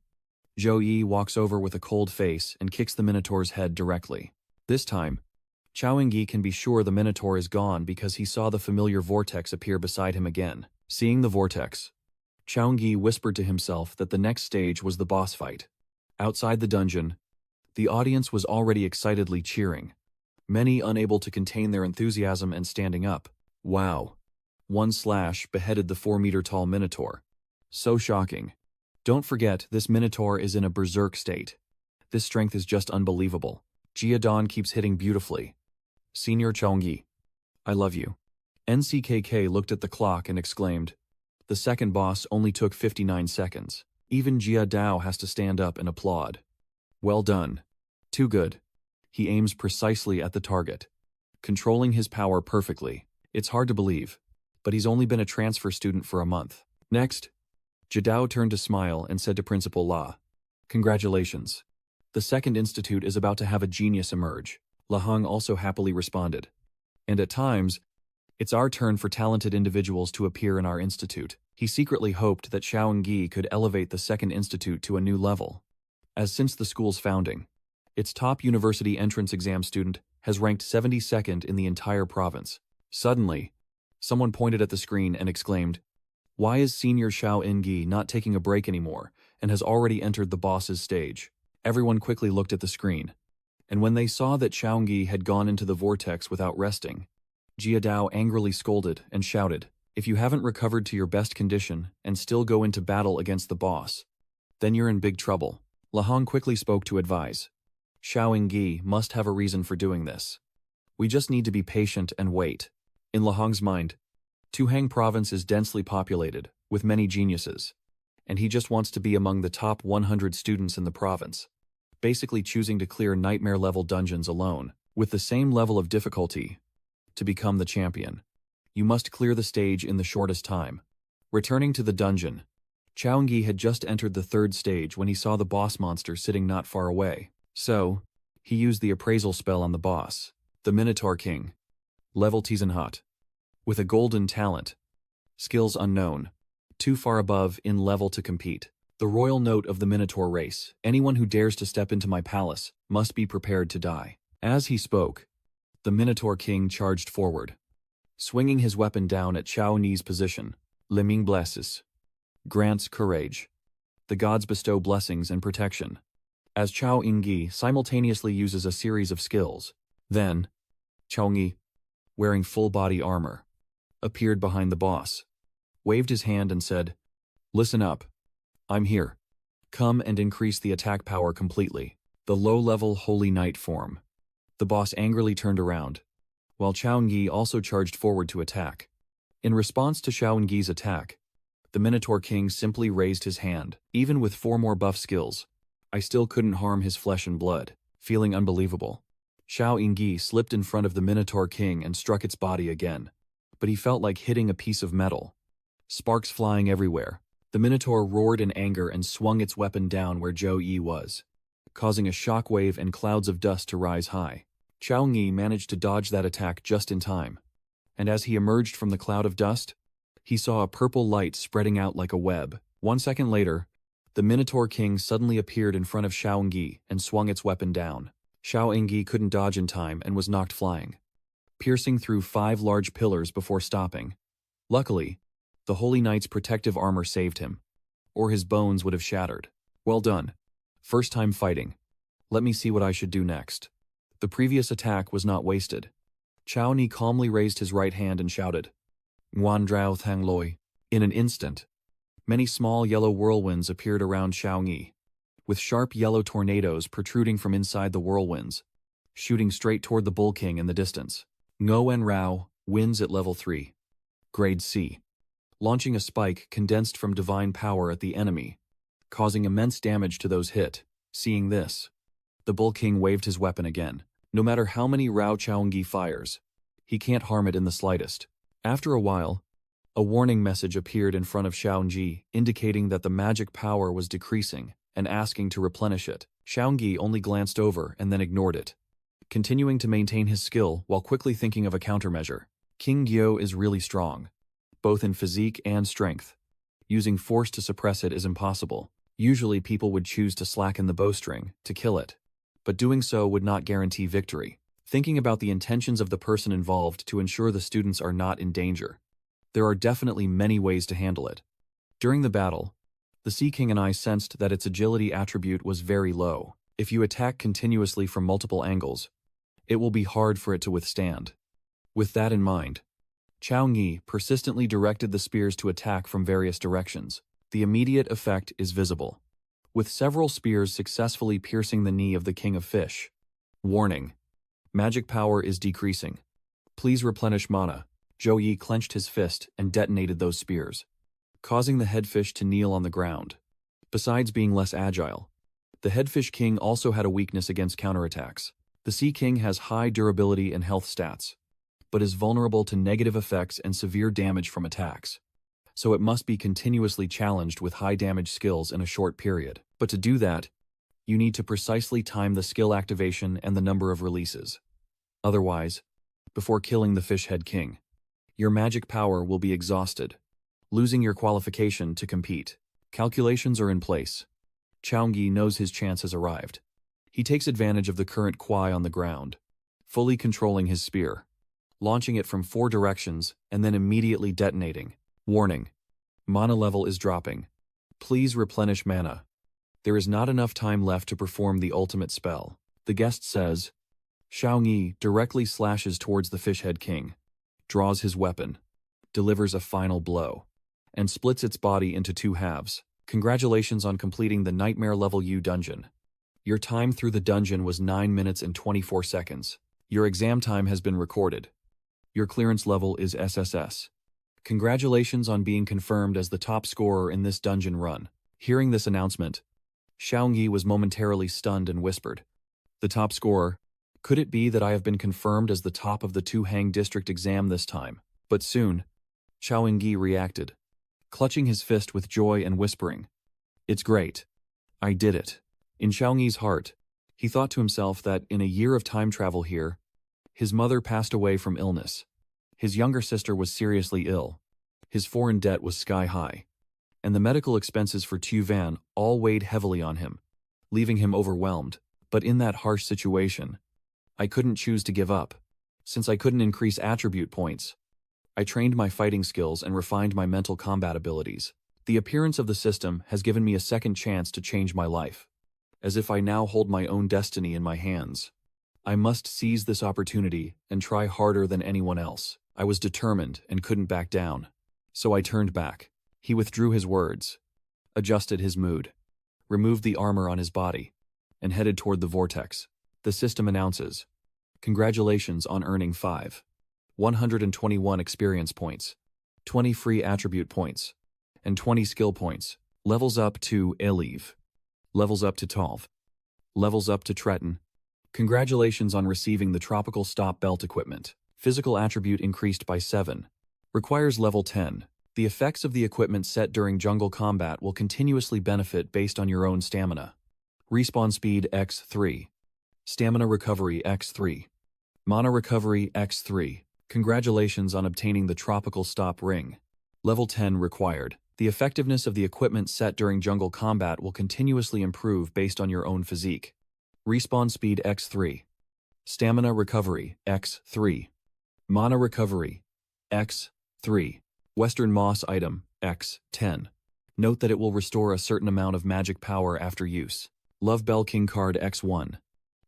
Zhou Yi walks over with a cold face and kicks the Minotaur's head directly. This time, Chao Yingyi can be sure the Minotaur is gone because he saw the familiar vortex appear beside him again. Seeing the vortex, Chao Yingyi whispered to himself that the next stage was the boss fight. Outside the dungeon, the audience was already excitedly cheering, many unable to contain their enthusiasm and standing up. Wow! One slash beheaded the 4-meter-tall Minotaur. So shocking. Don't forget, this Minotaur is in a berserk state. This strength is just unbelievable. Jia Dan keeps hitting beautifully. Senior Chao Yingyi, I love you. NCKK looked at the clock and exclaimed, the second boss only took 59 seconds. Even Jia Dao has to stand up and applaud. Well done. Too good. He aims precisely at the target, controlling his power perfectly. It's hard to believe, but he's only been a transfer student for a month. Next, Jidao turned to smile and said to Principal La, congratulations. The second institute is about to have a genius emerge. La Hong also happily responded. And at times, it's our turn for talented individuals to appear in our institute. He secretly hoped that Chao Yingyi could elevate the second institute to a new level, as since the school's founding, its top university entrance exam student has ranked 72nd in the entire province. Suddenly, someone pointed at the screen and exclaimed, why is senior Chao Yingyi not taking a break anymore and has already entered the boss's stage? Everyone quickly looked at the screen, and when they saw that Chao Yingyi had gone into the vortex without resting, Jia Dao angrily scolded and shouted, if you haven't recovered to your best condition and still go into battle against the boss, then you're in big trouble. La Hong quickly spoke to advise. Chao Yingyi must have a reason for doing this. We just need to be patient and wait. In La Hong's mind, Tuhang province is densely populated, with many geniuses, and he just wants to be among the top 100 students in the province, basically choosing to clear nightmare-level dungeons alone, with the same level of difficulty. To become the champion, you must clear the stage in the shortest time. Returning to the dungeon, Chao Yingyi had just entered the third stage when he saw the boss monster sitting not far away. So, he used the appraisal spell on the boss, the Minotaur King. Level Tizenhot. With a golden talent. Skills unknown. Too far above in level to compete. The royal note of the Minotaur race. Anyone who dares to step into my palace must be prepared to die. As he spoke, the Minotaur King charged forward, swinging his weapon down at Chao Yingyi's position. Liming blesses. Grants courage. The gods bestow blessings and protection. As Chao Yingyi simultaneously uses a series of skills. Then, Chao Yingyi, wearing full body armor, appeared behind the boss, waved his hand and said, listen up. I'm here. Come and increase the attack power completely. The low-level Holy Knight form. The boss angrily turned around, while Chao Yingyi also charged forward to attack. In response to Chao Yingyi's attack, the Minotaur King simply raised his hand. Even with 4 more buff skills, I still couldn't harm his flesh and blood. Feeling unbelievable, Chao Yingyi slipped in front of the Minotaur King and struck its body again, but he felt like hitting a piece of metal. Sparks flying everywhere. The Minotaur roared in anger and swung its weapon down where Zhou Yi was, causing a shockwave and clouds of dust to rise high. Chao Yingyi managed to dodge that attack just in time, and as he emerged from the cloud of dust, he saw a purple light spreading out like a web. 1 second later, the Minotaur King suddenly appeared in front of Chao Yingyi and swung its weapon down. Chao Yingyi couldn't dodge in time and was knocked flying, piercing through 5 large pillars before stopping. Luckily, the Holy Knight's protective armor saved him, or his bones would have shattered. Well done. First time fighting. Let me see what I should do next. The previous attack was not wasted. Chao Yingyi calmly raised his right hand and shouted, Nguan Drao Thang Loi. In an instant, many small yellow whirlwinds appeared around Chao Yingyi, with sharp yellow tornadoes protruding from inside the whirlwinds, shooting straight toward the Bull King in the distance. Ngo Rao wins at level 3. Grade C. Launching a spike condensed from divine power at the enemy, causing immense damage to those hit. Seeing this, the Bull King waved his weapon again. No matter how many Rao Chao Yingyi fires, he can't harm it in the slightest. After a while, a warning message appeared in front of Chao Yingyi, indicating that the magic power was decreasing and asking to replenish it. Xiaogi only glanced over and then ignored it, continuing to maintain his skill while quickly thinking of a countermeasure. King Gyo is really strong, both in physique and strength. Using force to suppress it is impossible. Usually people would choose to slacken the bowstring to kill it, but doing so would not guarantee victory. Thinking about the intentions of the person involved to ensure the students are not in danger, there are definitely many ways to handle it. During the battle, the Sea King and I sensed that its agility attribute was very low. If you attack continuously from multiple angles, it will be hard for it to withstand. With that in mind, Xiaogi persistently directed the spears to attack from various directions. The immediate effect is visible, with several spears successfully piercing the knee of the King of Fish. Warning: magic power is decreasing. Please replenish mana. Zhou Yi clenched his fist and detonated those spears, causing the headfish to kneel on the ground. Besides being less agile, the headfish king also had a weakness against counterattacks. The Sea King has high durability and health stats, but is vulnerable to negative effects and severe damage from attacks. So it must be continuously challenged with high damage skills in a short period. But to do that, you need to precisely time the skill activation and the number of releases. Otherwise, before killing the Fish Head King, your magic power will be exhausted, losing your qualification to compete. Calculations are in place. Xiaogi knows his chance has arrived. He takes advantage of the current Kwai on the ground, fully controlling his spear, launching it from 4 directions and then immediately detonating. Warning: mana level is dropping. Please replenish mana. There is not enough time left to perform the ultimate spell. The guest says. Xiaogi directly slashes towards the Fish Head King, draws his weapon, delivers a final blow, and splits its body into 2 halves. Congratulations on completing the Nightmare Level U dungeon. Your time through the dungeon was 9 minutes and 24 seconds. Your exam time has been recorded. Your clearance level is SSS. Congratulations on being confirmed as the top scorer in this dungeon run. Hearing this announcement, Xiaogi was momentarily stunned and whispered, "The top scorer? Could it be that I have been confirmed as the top of the Tuhang district exam this time?" But soon, Xiaogi reacted, clutching his fist with joy and whispering, "It's great. I did it." In Xiaogi's heart, he thought to himself that in a year of time travel here, his mother passed away from illness. His younger sister was seriously ill. His foreign debt was sky high, and the medical expenses for Tu Van all weighed heavily on him, leaving him overwhelmed. But in that harsh situation, I couldn't choose to give up. Since I couldn't increase attribute points, I trained my fighting skills and refined my mental combat abilities. The appearance of the system has given me a second chance to change my life, as if I now hold my own destiny in my hands. I must seize this opportunity and try harder than anyone else. I was determined and couldn't back down. So I turned back. He withdrew his words, adjusted his mood, removed the armor on his body, and headed toward the vortex. The system announces, "Congratulations on earning 121 experience points, 20 free attribute points, and 20 skill points. Levels up to Elive. Levels up to Tolv. Levels up to Treton. Congratulations on receiving the Tropical Stop Belt equipment. Physical attribute increased by 7. Requires level 10. The effects of the equipment set during jungle combat will continuously benefit based on your own stamina. Respawn speed x3. Stamina recovery x3. Mana recovery x3. Congratulations on obtaining the Tropical Stop Ring. Level 10 required. The effectiveness of the equipment set during jungle combat will continuously improve based on your own physique. Respawn speed x3. Stamina recovery x3. Mana recovery x3. Western Moss item x10. Note that it will restore a certain amount of magic power after use. Love Bell King card x1.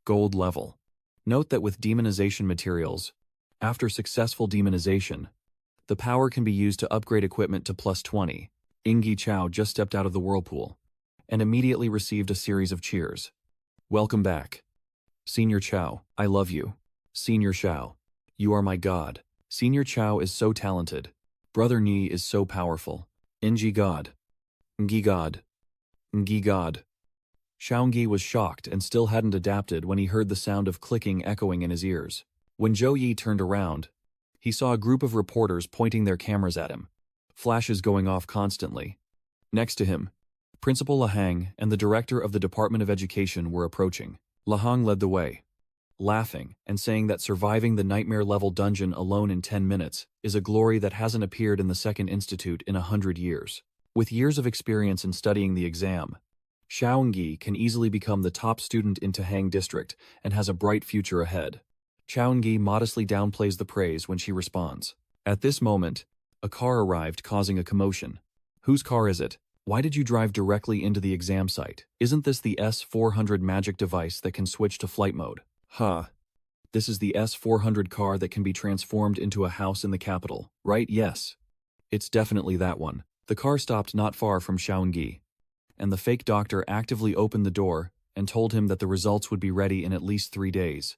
Gold level. Note that with demonization materials, after successful demonization, the power can be used to upgrade equipment to +20. Ingyi Chao just stepped out of the whirlpool and immediately received a series of cheers. Welcome back. Senior Chao, I love you. Senior Chao, you are my god. Senior Chao is so talented. Brother Ni is so powerful. Ingyi god. Ngyi god. Ngyi god. Xiaogi was shocked and still hadn't adapted when he heard the sound of clicking echoing in his ears. When Zhou Yi turned around, he saw a group of reporters pointing their cameras at him, flashes going off constantly. Next to him, Principal Lahang and the director of the Department of Education were approaching. Lahang led the way, laughing and saying that surviving the nightmare-level dungeon alone in 10 minutes is a glory that hasn't appeared in the Second Institute in 100 years. With years of experience in studying the exam, Xiaoying can easily become the top student in Tahang District and has a bright future ahead. Xiaoying modestly downplays the praise when she responds. At this moment, a car arrived causing a commotion. Whose car is it? Why did you drive directly into the exam site? Isn't this the S-400 magic device that can switch to flight mode? This is the S-400 car that can be transformed into a house in the capital, right? Yes. It's definitely that one. The car stopped not far from Xiaoying, and the fake doctor actively opened the door and told him that the results would be ready in at least 3 days.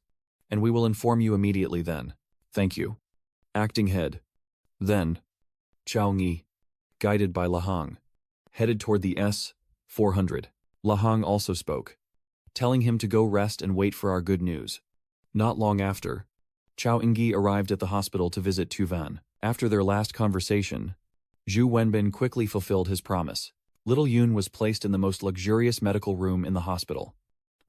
And we will inform you immediately then. Thank you. Acting head. Then, Xiaoying, guided by Lahang, headed toward the S-400. Lahang also spoke, telling him to go rest and wait for our good news. Not long after, Xiaoying arrived at the hospital to visit Tuvan. After their last conversation, Zhu Wenbin quickly fulfilled his promise. Little Yun was placed in the most luxurious medical room in the hospital,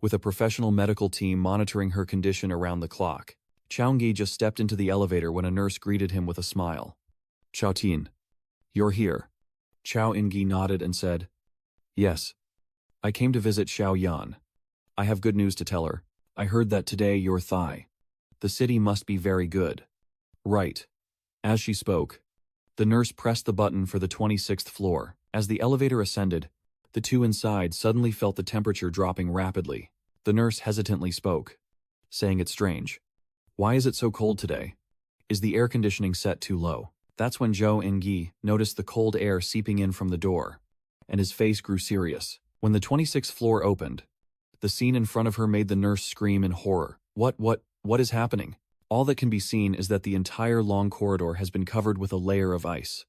with a professional medical team monitoring her condition around the clock. Xiaoying just stepped into the elevator when a nurse greeted him with a smile. Xiao Tin, you're here. Xiaoying nodded and said, Yes. I came to visit Xiao Yan. I have good news to tell her. I heard that today you're Thai. The city must be very good. Right. As she spoke, the nurse pressed the button for the 26th floor. As the elevator ascended, the two inside suddenly felt the temperature dropping rapidly. The nurse hesitantly spoke, saying it's strange. Why is it so cold today? Is the air conditioning set too low? That's when Zhou Engi noticed the cold air seeping in from the door, and his face grew serious. When the 26th floor opened, the scene in front of her made the nurse scream in horror. What is happening? All that can be seen is that the entire long corridor has been covered with a layer of ice.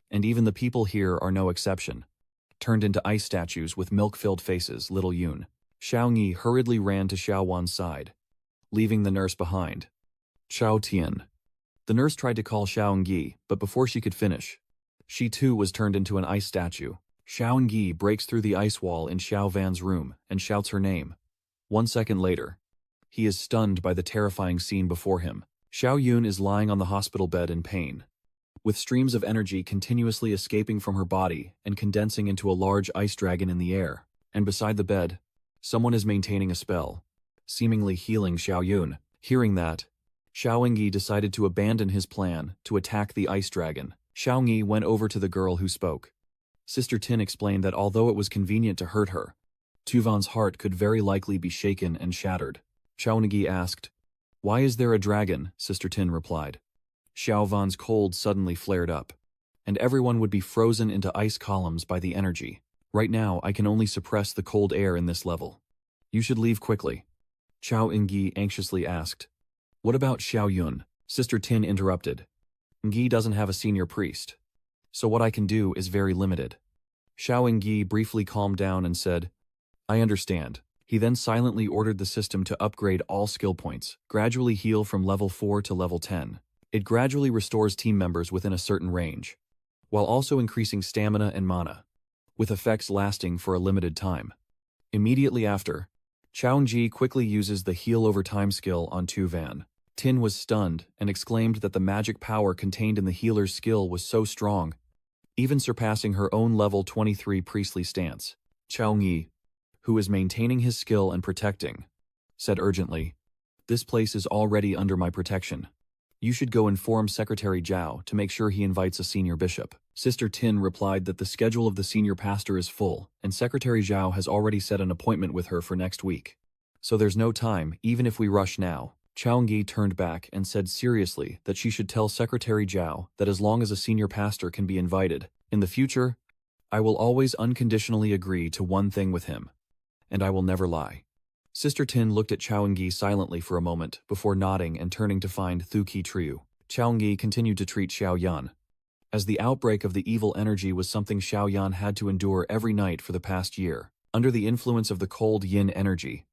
And even the people here are no exception. Turned into ice statues with milk-filled faces, little Yun. Xiaoying hurriedly ran to Xiao Wan's side, leaving the nurse behind. Xiao Tian. The nurse tried to call Xiaoying, but before she could finish, she too was turned into an ice statue. Xiaoying breaks through the ice wall in Xiao Van's room and shouts her name. 1 second later, he is stunned by the terrifying scene before him. Xiao Yun is lying on the hospital bed in pain, with streams of energy continuously escaping from her body and condensing into a large ice dragon in the air. And beside the bed, someone is maintaining a spell, seemingly healing Xiao Yun. Hearing that, Xiaoying decided to abandon his plan to attack the ice dragon. Xiaoying went over to the girl who spoke. Sister Tin explained that although it was convenient to hurt her, Tuvan's heart could very likely be shaken and shattered. Xiaoying asked, Why is there a dragon? Sister Tin replied. Xiao Van's cold suddenly flared up, and everyone would be frozen into ice columns by the energy. Right now, I can only suppress the cold air in this level. You should leave quickly. Xiaoying anxiously asked. What about Xiao Yun? Sister Tin interrupted. Ngi doesn't have a senior priest, so what I can do is very limited. Xiaoying briefly calmed down and said, I understand. He then silently ordered the system to upgrade all skill points, gradually heal from level 4 to level 10. It gradually restores team members within a certain range, while also increasing stamina and mana, with effects lasting for a limited time. Immediately after, Xiaoying quickly uses the heal over time skill on Tuvan. Tin was stunned and exclaimed that the magic power contained in the healer's skill was so strong, even surpassing her own level 23 priestly stance. Xiaoying, who is maintaining his skill and protecting, said urgently, This place is already under my protection. You should go inform Secretary Zhao to make sure he invites a senior bishop. Sister Tin replied that the schedule of the senior pastor is full, and Secretary Zhao has already set an appointment with her for next week. So there's no time, even if we rush now. Xiaoying turned back and said seriously that she should tell Secretary Zhao that as long as a senior pastor can be invited, in the future, I will always unconditionally agree to one thing with him, and I will never lie. Sister Tin looked at Xiaoying silently for a moment before nodding and turning to find Thu Qi Triu. Xiaoying continued to treat Xiao Yan, as the outbreak of the evil energy was something Xiao Yan had to endure every night for the past year. Under the influence of the cold yin energy,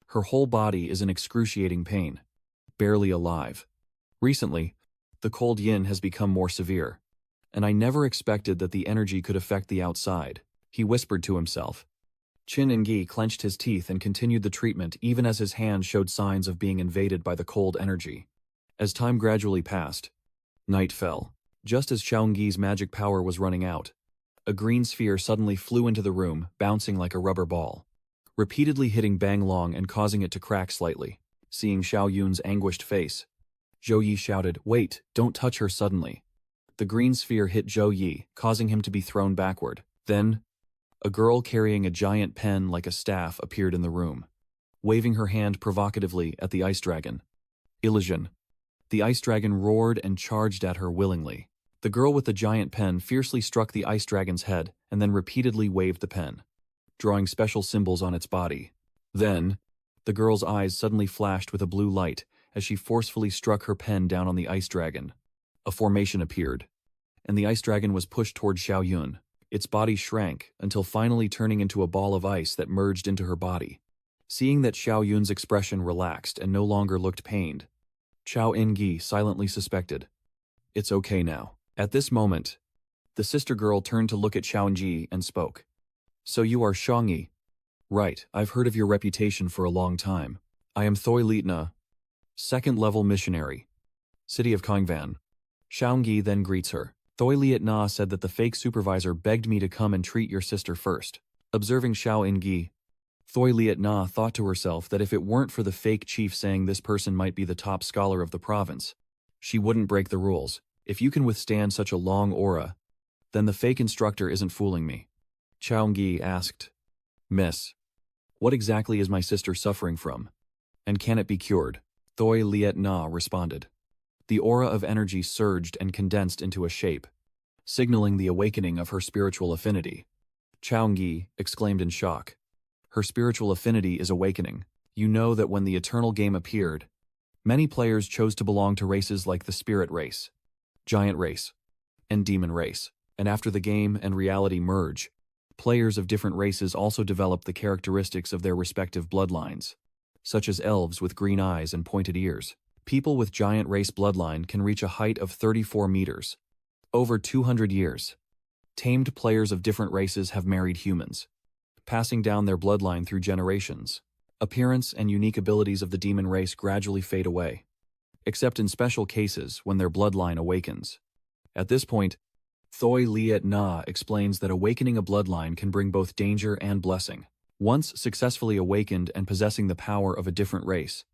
her whole body is in excruciating pain, barely alive. Recently, the cold yin has become more severe, and I never expected that the energy could affect the outside. he whispered to himself. Qin Engi clenched his teeth and continued the treatment even as his hand showed signs of being invaded by the cold energy. As time gradually passed, night fell. Just as Xiaoying's magic power was running out, a green sphere suddenly flew into the room, bouncing like a rubber ball, repeatedly hitting Bang Long and causing it to crack slightly. Seeing Xiao Yun's anguished face, Zhou Yi shouted, "Wait, don't touch her suddenly." The green sphere hit Zhou Yi, causing him to be thrown backward. Then, a girl carrying a giant pen like a staff appeared in the room, waving her hand provocatively at the ice dragon. Illusion. The ice dragon roared and charged at her willingly. The girl with the giant pen fiercely struck the ice dragon's head and then repeatedly waved the pen, drawing special symbols on its body. Then, the girl's eyes suddenly flashed with a blue light as she forcefully struck her pen down on the ice dragon. A formation appeared, and the ice dragon was pushed toward Xiao Yun. Its body shrank until finally turning into a ball of ice that merged into her body. Seeing that Xiao Yun's expression relaxed and no longer looked pained, Chao Engi silently suspected, "It's okay now." At this moment, the sister girl turned to look at Xiaoji and spoke. "So you are Xiaoyi?" "Right, I've heard of your reputation for a long time. I am Thoi Lietna, second-level missionary. City of Kangvan." Xiaoyi then greets her. "Thoi Lietna said that the fake supervisor begged me to come and treat your sister first." Observing Xiao Engi, Thoi Lietna thought to herself that if it weren't for the fake chief saying this person might be the top scholar of the province, she wouldn't break the rules. If you can withstand such a long aura, then the fake instructor isn't fooling me. Xiaoyi asked, "Miss, what exactly is my sister suffering from? And can it be cured?" Thoi Liet Na responded. The aura of energy surged and condensed into a shape, signaling the awakening of her spiritual affinity. Xiaoyi exclaimed in shock. Her spiritual affinity is awakening. You know that when the Eternal Game appeared, many players chose to belong to races like the Spirit Race, Giant Race, and Demon Race. And after the game and reality merge, players of different races also develop the characteristics of their respective bloodlines, such as elves with green eyes and pointed ears. People with Giant Race bloodline can reach a height of 34 meters, over 200 years. Tamed players of different races have married humans, passing down their bloodline through generations. Appearance and unique abilities of the demon race gradually fade away, except in special cases when their bloodline awakens. At this point, Thoi Liet Na explains that awakening a bloodline can bring both danger and blessing. Once successfully awakened and possessing the power of a different race,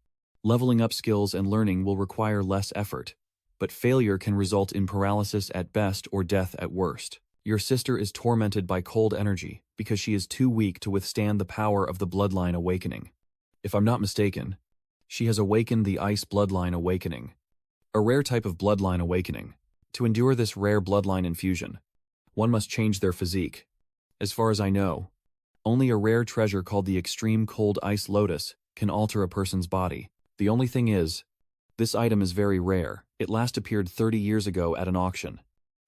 leveling up skills and learning will require less effort, but failure can result in paralysis at best or death at worst. Your sister is tormented by cold energy because she is too weak to withstand the power of the bloodline awakening. If I'm not mistaken, she has awakened the Ice Bloodline Awakening, a rare type of bloodline awakening. To endure this rare bloodline infusion, one must change their physique. As far as I know, only a rare treasure called the Extreme Cold Ice Lotus can alter a person's body. The only thing is, this item is very rare. It last appeared 30 years ago at an auction,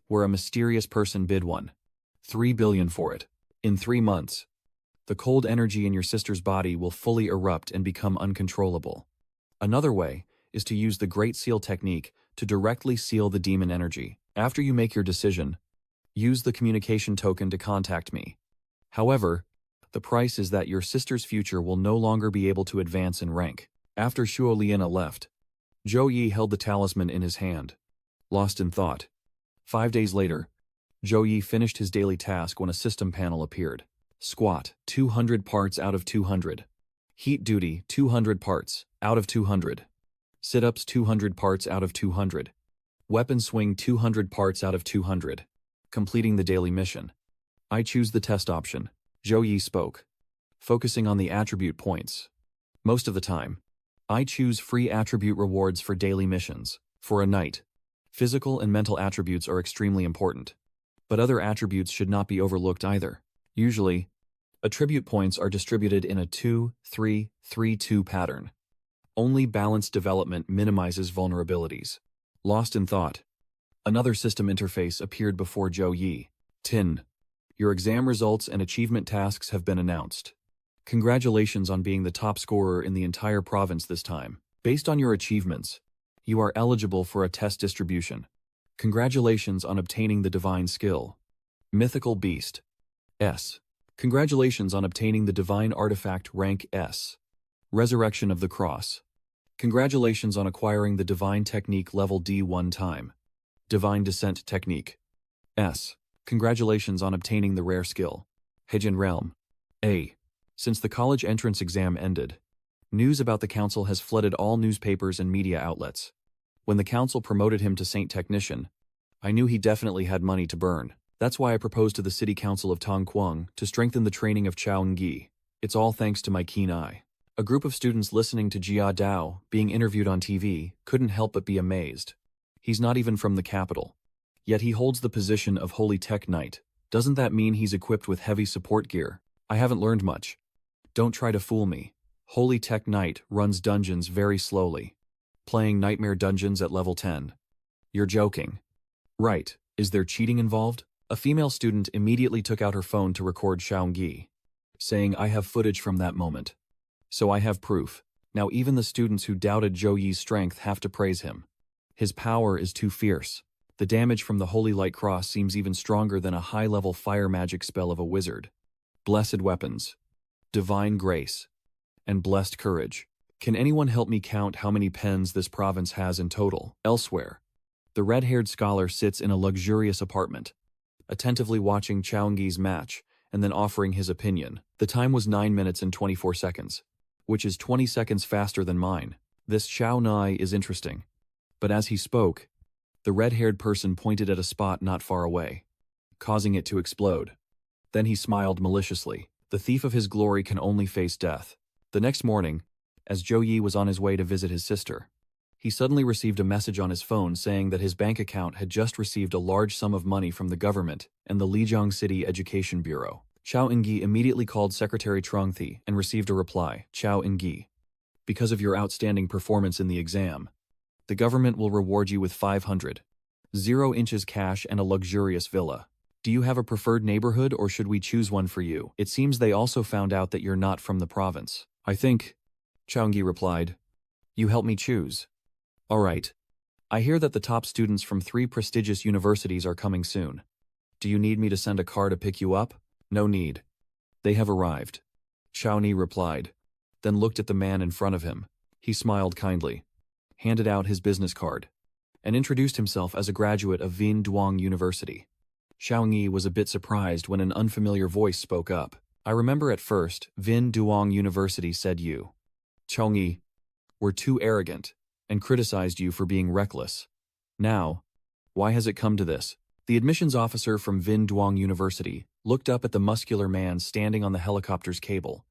where a mysterious person bid 3 billion for it. In 3 months, the cold energy in your sister's body will fully erupt and become uncontrollable. Another way is to use the Great Seal technique to directly seal the demon energy. After you make your decision, use the communication token to contact me. However, the price is that your sister's future will no longer be able to advance in rank. After Shuo Liena left, Zhou Yi held the talisman in his hand, lost in thought. 5 days later, Zhou Yi finished his daily task when a system panel appeared. Squat, 200 parts out of 200. Heat duty, 200 parts out of 200. Sit-ups, 200 parts out of 200. Weapon swing, 200 parts out of 200. Completing the daily mission. I choose the test option. Zhou Yi spoke, focusing on the attribute points. Most of the time, I choose free attribute rewards for daily missions. For a knight, physical and mental attributes are extremely important, but other attributes should not be overlooked either. Usually, attribute points are distributed in a 2-3-3-2 pattern. Only balanced development minimizes vulnerabilities. Lost in thought, another system interface appeared before Zhou Yi. Tin. Your exam results and achievement tasks have been announced. Congratulations on being the top scorer in the entire province this time. Based on your achievements, you are eligible for a test distribution. Congratulations on obtaining the divine skill. Mythical Beast. S. Congratulations on obtaining the Divine Artifact rank S. Resurrection of the Cross. Congratulations on acquiring the Divine Technique level D1 time. Divine Descent Technique. S. Congratulations on obtaining the rare skill. Heijin Realm. A. Since the college entrance exam ended, news about the council has flooded all newspapers and media outlets. When the council promoted him to Saint Technician, I knew he definitely had money to burn. That's why I proposed to the City Council of Tongquang to strengthen the training of Chao Ngi. It's all thanks to my keen eye. A group of students listening to Jia Dao being interviewed on TV couldn't help but be amazed. He's not even from the capital. Yet he holds the position of Holy Tech Knight. Doesn't that mean he's equipped with heavy support gear? I haven't learned much. Don't try to fool me. Holy Tech Knight runs dungeons very slowly. Playing Nightmare Dungeons at level 10. You're joking. Right, is there cheating involved? A female student immediately took out her phone to record Shaogi, saying, I have footage from that moment. So I have proof. Now even the students who doubted Zhou Yi's strength have to praise him. His power is too fierce. The damage from the Holy Light Cross seems even stronger than a high-level fire magic spell of a wizard. Blessed weapons, divine grace, and blessed courage. Can anyone help me count how many pens this province has in total? Elsewhere, the red-haired scholar sits in a luxurious apartment, attentively watching Chaoengi's match and then offering his opinion. The time was 9 minutes and 24 seconds, which is 20 seconds faster than mine. This Chao Nai is interesting. But as he spoke, the red-haired person pointed at a spot not far away, causing it to explode. Then he smiled maliciously. The thief of his glory can only face death. The next morning, as Zhou Yi was on his way to visit his sister, he suddenly received a message on his phone saying that his bank account had just received a large sum of money from the government and the Lijiang City Education Bureau. Chao Engi immediately called Secretary Truongthi and received a reply. Chao Engi, because of your outstanding performance in the exam, the government will reward you with 500 inches cash and a luxurious villa. Do you have a preferred neighborhood or should we choose one for you? It seems they also found out that you're not from the province. I think, Chao Engi replied, you help me choose. All right. I hear that the top students from 3 prestigious universities are coming soon. Do you need me to send a car to pick you up? No need. They have arrived. Chao Ni replied, then looked at the man in front of him. He smiled kindly, handed out his business card, and introduced himself as a graduate of Vin Duong University. Chao Ni was a bit surprised when an unfamiliar voice spoke up. I remember at first, Vin Duong University said you, Chao Ni, were too arrogant and criticized you for being reckless. Now, why has it come to this? The admissions officer from Vin Duong University looked up at the muscular man standing on the helicopter's cable.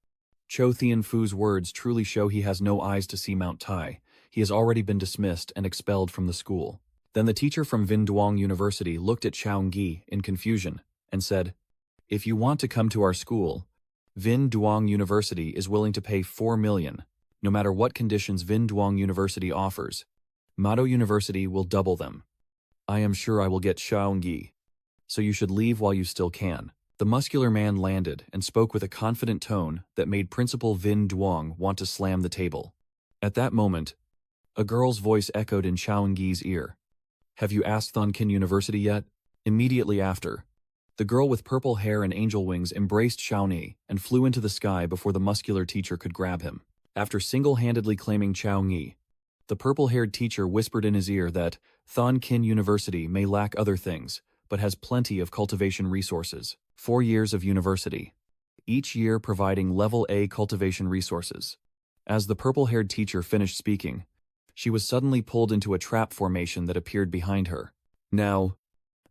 Cho Thianfu's words truly show he has no eyes to see Mount Tai. He has already been dismissed and expelled from the school. Then the teacher from Vin Duong University looked at Chao Ngi in confusion and said, if you want to come to our school, Vin Duong University is willing to pay 4 million. No matter what conditions Vin Duong University offers, Mado University will double them. I am sure I will get Chao Ngi, so you should leave while you still can. The muscular man landed and spoke with a confident tone that made Principal Vin Duong want to slam the table. At that moment, a girl's voice echoed in Chao Ngi's ear. Have you asked Thonkin University yet? Immediately after, the girl with purple hair and angel wings embraced Chao Ni and flew into the sky before the muscular teacher could grab him. After single-handedly claiming Chao Ngi, the purple-haired teacher whispered in his ear that Thonkin University may lack other things, but has plenty of cultivation resources. 4 years of university, each year providing level A cultivation resources. As the purple-haired teacher finished speaking, she was suddenly pulled into a trap formation that appeared behind her. Now,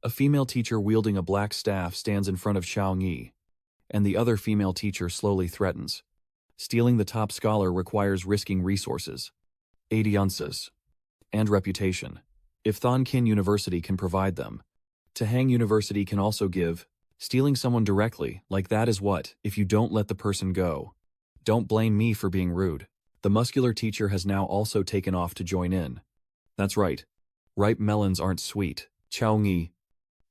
a female teacher wielding a black staff stands in front of Chao Ngi, and the other female teacher slowly threatens. Stealing the top scholar requires risking resources, audiences, and reputation. If Thonkin University can provide them, Tahang University can also give. Stealing someone directly, like that is what, if you don't let the person go. Don't blame me for being rude. The muscular teacher has now also taken off to join in. That's right. Ripe melons aren't sweet. Chao Ngi.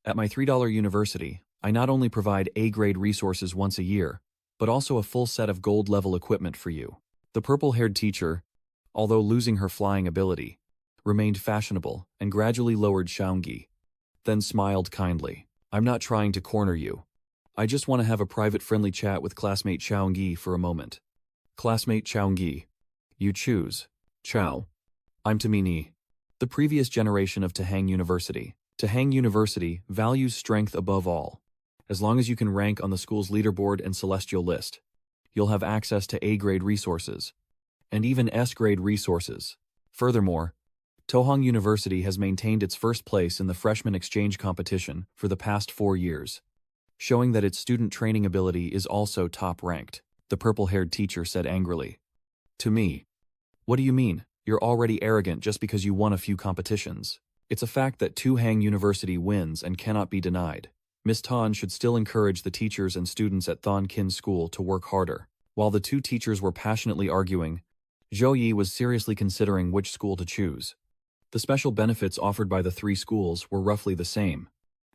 At my $3 university, I not only provide A-grade resources once a year, but also a full set of gold-level equipment for you. The purple-haired teacher, although losing her flying ability, remained fashionable and gradually lowered Chao Ngi, then smiled kindly. I'm not trying to corner you. I just want to have a private friendly chat with classmate Chaogi for a moment. Classmate Chaogi. You choose. Chao. I'm Tamini. The previous generation of Tahang University. Tahang University values strength above all. As long as you can rank on the school's leaderboard and celestial list, you'll have access to A-grade resources, and even S-grade resources. Furthermore, Tohang University has maintained its first place in the freshman exchange competition for the past 4 years, showing that its student training ability is also top-ranked, the purple-haired teacher said angrily. To me. What do you mean? You're already arrogant just because you won a few competitions. It's a fact that Tohang University wins and cannot be denied. Ms. Tan should still encourage the teachers and students at Thon Kin School to work harder. While the two teachers were passionately arguing, Zhou Yi was seriously considering which school to choose. The special benefits offered by the 3 schools were roughly the same,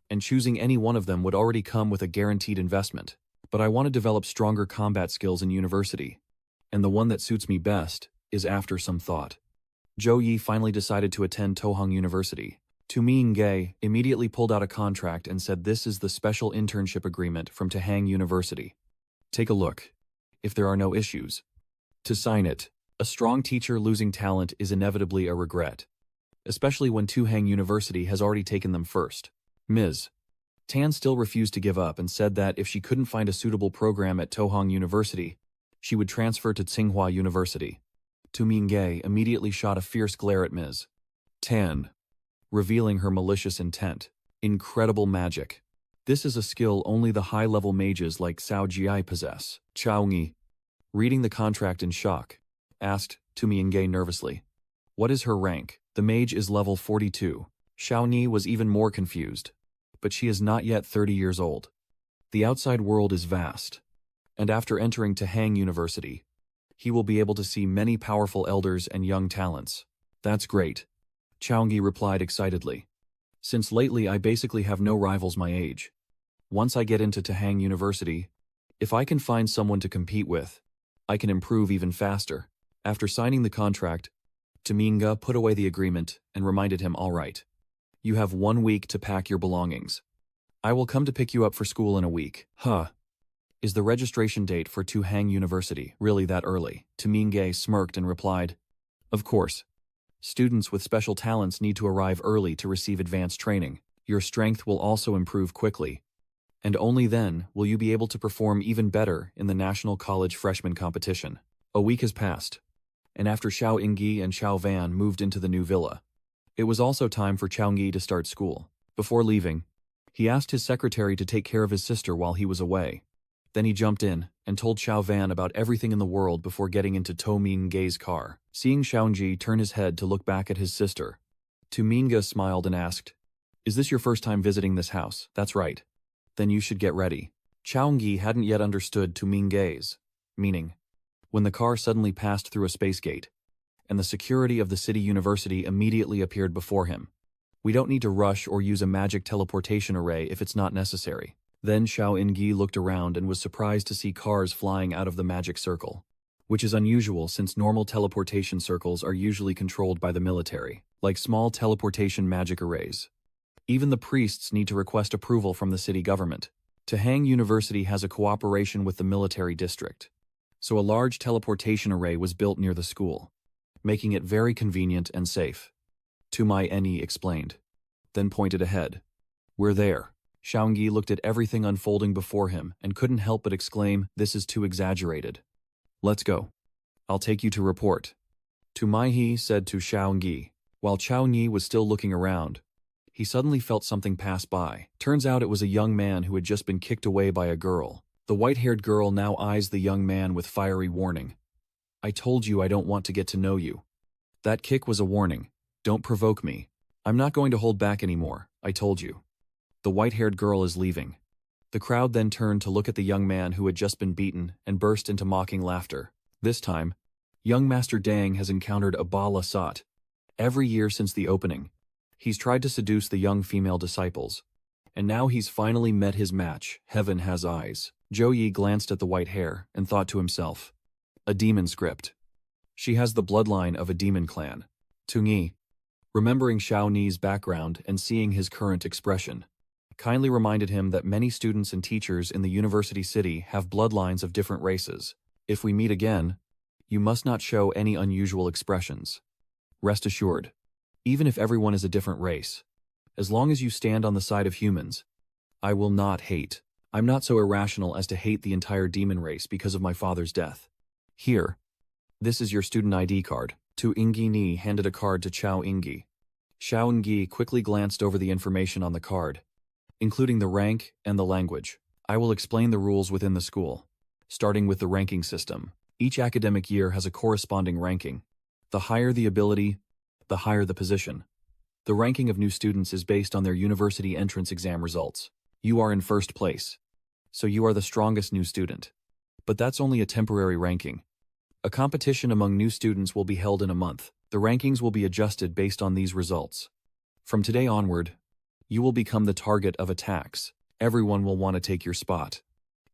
and choosing any one of them would already come with a guaranteed investment. But I want to develop stronger combat skills in university, and the one that suits me best is after some thought. Zhou Yi finally decided to attend Tohang University. Tu Ming-ge immediately pulled out a contract and said this is the special internship agreement from Tohang University. Take a look. If there are no issues. To sign it, a strong teacher losing talent is inevitably a regret, especially when Tohang University has already taken them first. Ms. Tan still refused to give up and said that if she couldn't find a suitable program at Tohang University, she would transfer to Tsinghua University. Tu Ming-ge immediately shot a fierce glare at Ms. Tan, revealing her malicious intent. Incredible magic. This is a skill only the high-level mages like Cao Jiai possess. Chaogi, reading the contract in shock, asked Tu Ming-ge nervously. What is her rank? The mage is level 42. Xiaoni was even more confused, but she is not yet 30 years old. The outside world is vast, and after entering Tohang University, he will be able to see many powerful elders and young talents. That's great, Chaogi replied excitedly. Since lately I basically have no rivals my age. Once I get into Tohang University, if I can find someone to compete with, I can improve even faster. After signing the contract, Taminga put away the agreement and reminded him, all right. You have 1 week to pack your belongings. I will come to pick you up for school in a week. Huh. Is the registration date for Tohang University really that early? Taminga smirked and replied, of course. Students with special talents need to arrive early to receive advanced training. Your strength will also improve quickly, and only then will you be able to perform even better in the National College Freshman Competition. A week has passed, and after Xiao Yingyi and Xiao Van moved into the new villa, it was also time for Chaogi to start school. Before leaving, he asked his secretary to take care of his sister while he was away. Then he jumped in and told Xiao Van about everything in the world before getting into To Ming-ge's car. Seeing Xiaoji turn his head to look back at his sister, Tu Ming-ge smiled and asked, is this your first time visiting this house? That's right. Then you should get ready. Chaogi hadn't yet understood Tu Ming-ge's meaning when the car suddenly passed through a space gate, and the security of the city university immediately appeared before him. We don't need to rush or use a magic teleportation array if it's not necessary. Then Xiao Yingyi looked around and was surprised to see cars flying out of the magic circle, which is unusual since normal teleportation circles are usually controlled by the military, like small teleportation magic arrays. Even the priests need to request approval from the city government. Tohang University has a cooperation with the military district, so a large teleportation array was built near the school, making it very convenient and safe. Tumai Eni explained, then pointed ahead. We're there. Xiaogi looked at everything unfolding before him and couldn't help but exclaim, this is too exaggerated. Let's go. I'll take you to report. Tumai said to Xiaogi. While Xiaoyi was still looking around, he suddenly felt something pass by. Turns out it was a young man who had just been kicked away by a girl. The white-haired girl now eyes the young man with fiery warning. I told you I don't want to get to know you. That kick was a warning. Don't provoke me. I'm not going to hold back anymore, I told you. The white-haired girl is leaving. The crowd then turned to look at the young man who had just been beaten and burst into mocking laughter. This time, young Master Dang has encountered Abba Lasat. Every year since the opening, he's tried to seduce the young female disciples, and now he's finally met his match. Heaven has eyes. Zhou Yi glanced at the white hair and thought to himself, a demon script. She has the bloodline of a demon clan. Tung Yi, remembering Xiao Ni's background and seeing his current expression, kindly reminded him that many students and teachers in the university city have bloodlines of different races. If we meet again, you must not show any unusual expressions. Rest assured, even if everyone is a different race, as long as you stand on the side of humans, I will not hate. I'm not so irrational as to hate the entire demon race because of my father's death. Here, this is your student ID card. Tu Ingi Ni handed a card to Chao Ingi. Xiao Ingi quickly glanced over the information on the card, including the rank and the language. I will explain the rules within the school, starting with the ranking system. Each academic year has a corresponding ranking. The higher the ability, the higher the position. The ranking of new students is based on their university entrance exam results. You are in first place, so you are the strongest new student. But that's only a temporary ranking. A competition among new students will be held in a month. The rankings will be adjusted based on these results. From today onward, you will become the target of attacks. Everyone will want to take your spot.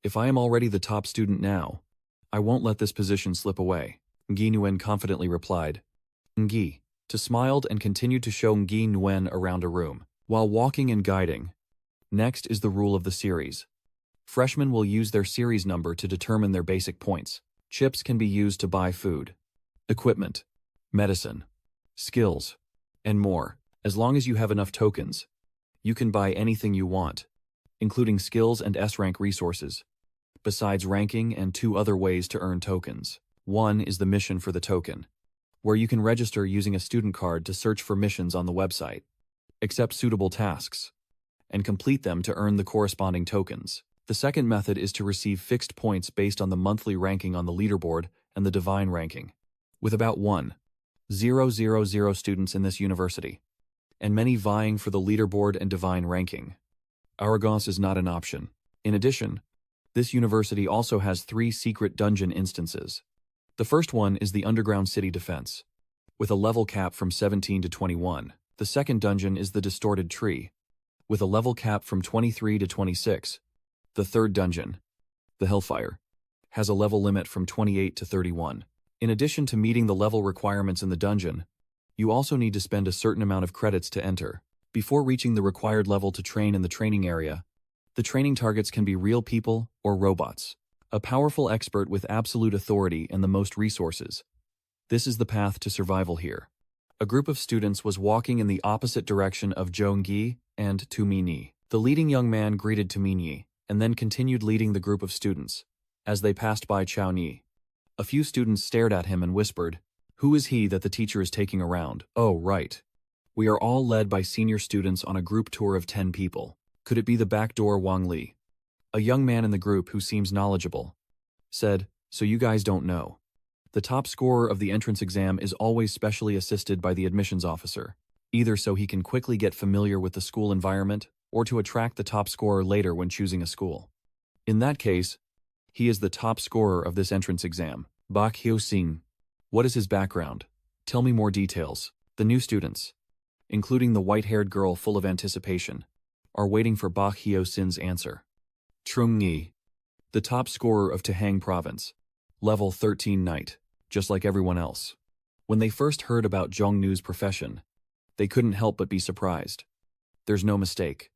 If I am already the top student now, I won't let this position slip away. Ngi Nguyen confidently replied. Ngi smiled and continued to show Ngi Nguyen around a room, while walking and guiding. Next is the rule of the series. Freshmen will use their series number to determine their basic points. Chips can be used to buy food, equipment, medicine, skills, and more. As long as you have enough tokens, you can buy anything you want, including skills and S-rank resources. Besides ranking and 2 other ways to earn tokens. One is the mission for the token, where you can register using a student card to search for missions on the website, accept suitable tasks, and complete them to earn the corresponding tokens. The second method is to receive fixed points based on the monthly ranking on the leaderboard and the divine ranking. With about 1,000 students in this university, and many vying for the leaderboard and divine ranking, arrogance is not an option. In addition, this university also has 3 secret dungeon instances. The first one is the Underground City Defense, with a level cap from 17 to 21. The second dungeon is the Distorted Tree, with a level cap from 23 to 26. The third dungeon, the Hellfire, has a level limit from 28 to 31. In addition to meeting the level requirements in the dungeon, you also need to spend a certain amount of credits to enter. Before reaching the required level to train in the training area, the training targets can be real people or robots. A powerful expert with absolute authority and the most resources. This is the path to survival here. A group of students was walking in the opposite direction of Zhou Ngi and Tu Minyi. The leading young man greeted Tu Minyi, and then continued leading the group of students. As they passed by Chao Ni, a few students stared at him and whispered, "Who is he that the teacher is taking around?" "Oh, right. We are all led by senior students on a group tour of 10 people. Could it be the backdoor Wang Li?" A young man in the group who seems knowledgeable said, "So you guys don't know. The top scorer of the entrance exam is always specially assisted by the admissions officer, either so he can quickly get familiar with the school environment or to attract the top scorer later when choosing a school. In that case, he is the top scorer of this entrance exam. Bak Hyo-sing. What is his background? Tell me more details." The new students, including the white-haired girl full of anticipation, are waiting for Bak Hyo-sin's answer. Trung Ngi, the top scorer of Tahang Province, level 13 knight, just like everyone else. When they first heard about Zhongnu's profession, they couldn't help but be surprised. There's no mistake.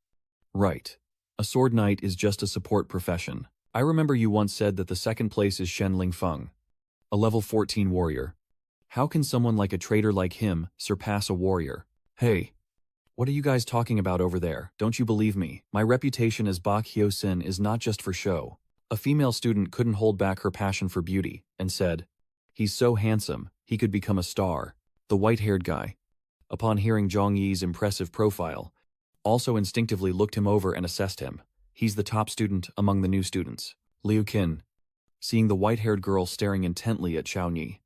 Right. A sword knight is just a support profession. I remember you once said that the second place is Shen Lingfeng, a level 14 warrior. How can someone like a traitor like him surpass a warrior? Hey, what are you guys talking about over there? Don't you believe me? My reputation as Bak Hyo-sin is not just for show. A female student couldn't hold back her passion for beauty and said, "He's so handsome, he could become a star." The white-haired guy, upon hearing Zhang Yi's impressive profile, also instinctively looked him over and assessed him. He's the top student among the new students. Liu Qin, seeing the white-haired girl staring intently at Chao Ni,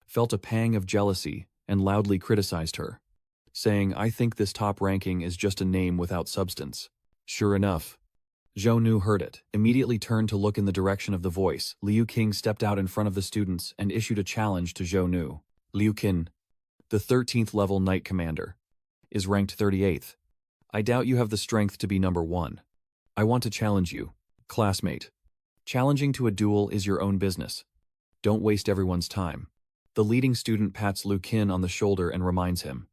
felt a pang of jealousy and loudly criticized her, saying, "I think this top ranking is just a name without substance." Sure enough, Zhou Nu heard it, immediately turned to look in the direction of the voice. Liu Qing stepped out in front of the students and issued a challenge to Zhou Nu. Liu Qin, the 13th level knight commander, is ranked 38th. I doubt you have the strength to be number 1. I want to challenge you, classmate. Challenging to a duel is your own business. Don't waste everyone's time. The leading student pats Liu Qin on the shoulder and reminds him,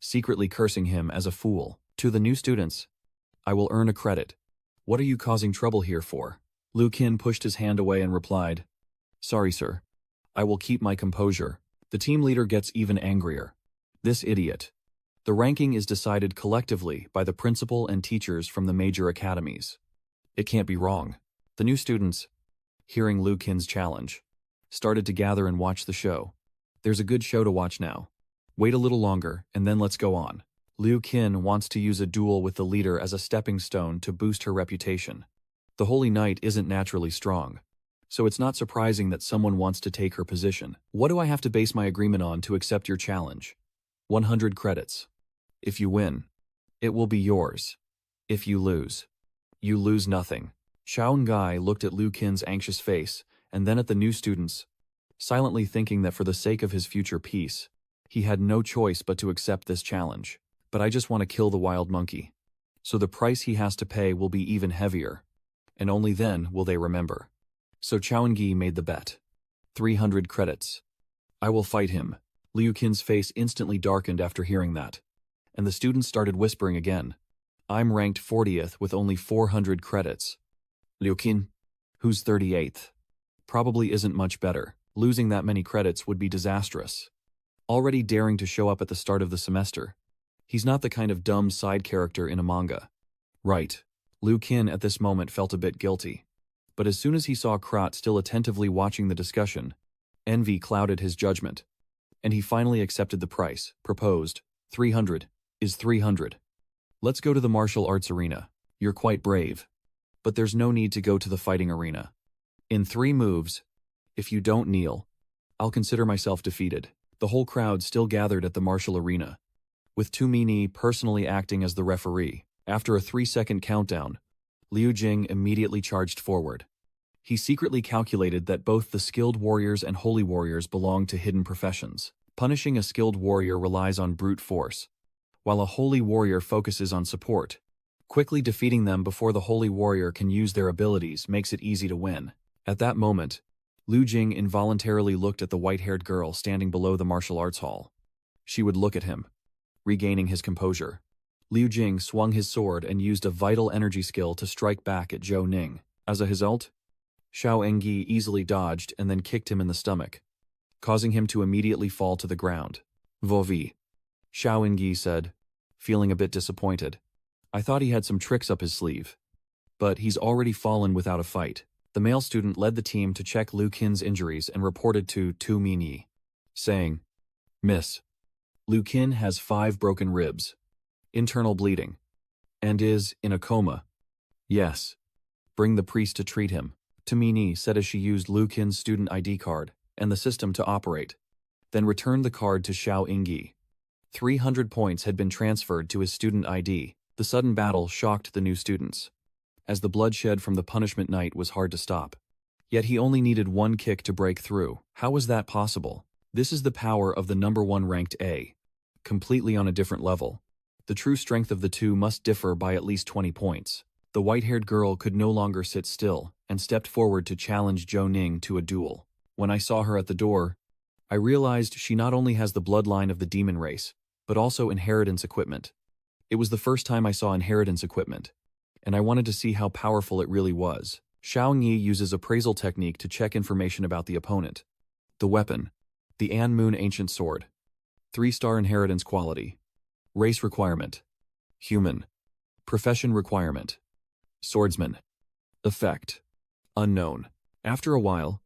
secretly cursing him as a fool. To the new students, I will earn a credit. What are you causing trouble here for? Liu Qin pushed his hand away and replied, Sorry, sir. I will keep my composure. The team leader gets even angrier. This idiot. The ranking is decided collectively by the principal and teachers from the major academies. It can't be wrong. The new students, hearing Liu Qin's challenge, started to gather and watch the show. There's a good show to watch now. Wait a little longer, and then let's go on. Liu Qin wants to use a duel with the leader as a stepping stone to boost her reputation. The Holy Knight isn't naturally strong, so it's not surprising that someone wants to take her position. What do I have to base my agreement on to accept your challenge? 100 credits. If you win, it will be yours. If you lose nothing. Xiao Ngai looked at Liu Qin's anxious face and then at the new students, silently thinking that for the sake of his future peace, he had no choice but to accept this challenge. But I just want to kill the wild monkey. So the price he has to pay will be even heavier, and only then will they remember. So Chaoengi made the bet. 300 credits. I will fight him. Liu Qin's face instantly darkened after hearing that, and the students started whispering again. I'm ranked 40th with only 400 credits. Liu Qin, who's 38th, probably isn't much better. Losing that many credits would be disastrous. Already daring to show up at the start of the semester. He's not the kind of dumb side character in a manga. Right. Liu Qin at this moment felt a bit guilty. But as soon as he saw Krat still attentively watching the discussion, envy clouded his judgment. And he finally accepted the price, proposed. 300 is 300. Let's go to the martial arts arena. You're quite brave. But there's no need to go to the fighting arena. In 3 moves, if you don't kneel, I'll consider myself defeated. The whole crowd still gathered at the martial arena, with Tu Mini personally acting as the referee. After a 3-second countdown, Liu Jing immediately charged forward. He secretly calculated that both the skilled warriors and holy warriors belong to hidden professions. Punishing a skilled warrior relies on brute force, while a holy warrior focuses on support. Quickly defeating them before the holy warrior can use their abilities makes it easy to win. At that moment, Liu Jing involuntarily looked at the white-haired girl standing below the martial arts hall. She would look at him, regaining his composure. Liu Jing swung his sword and used a vital energy skill to strike back at Zhou Ning. As a result, Xiao Engyi easily dodged and then kicked him in the stomach, causing him to immediately fall to the ground. Vovi, Xiao Engyi said, feeling a bit disappointed. I thought he had some tricks up his sleeve. But he's already fallen without a fight. The male student led the team to check Liu Qin's injuries and reported to Tu Minyi, saying, Miss, Liu Qin has 5 broken ribs, internal bleeding, and is in a coma. Yes. Bring the priest to treat him, Tu Minyi said as she used Liu Qin's student ID card and the system to operate, then returned the card to Xiao Engyi. 300 points had been transferred to his student ID. The sudden battle shocked the new students, as the bloodshed from the punishment night was hard to stop. Yet he only needed 1 kick to break through. How was that possible? This is the power of the number 1 ranked A, completely on a different level. The true strength of the two must differ by at least 20 points. The white-haired girl could no longer sit still and stepped forward to challenge Zhou Ning to a duel. When I saw her at the door, I realized she not only has the bloodline of the demon race, but also inheritance equipment. It was the first time I saw inheritance equipment, and I wanted to see how powerful it really was. Xiao Yi uses appraisal technique to check information about the opponent. The weapon, the An Moon Ancient Sword. 3-star inheritance quality. Race requirement, human. Profession requirement, swordsman. Effect, unknown. After a while,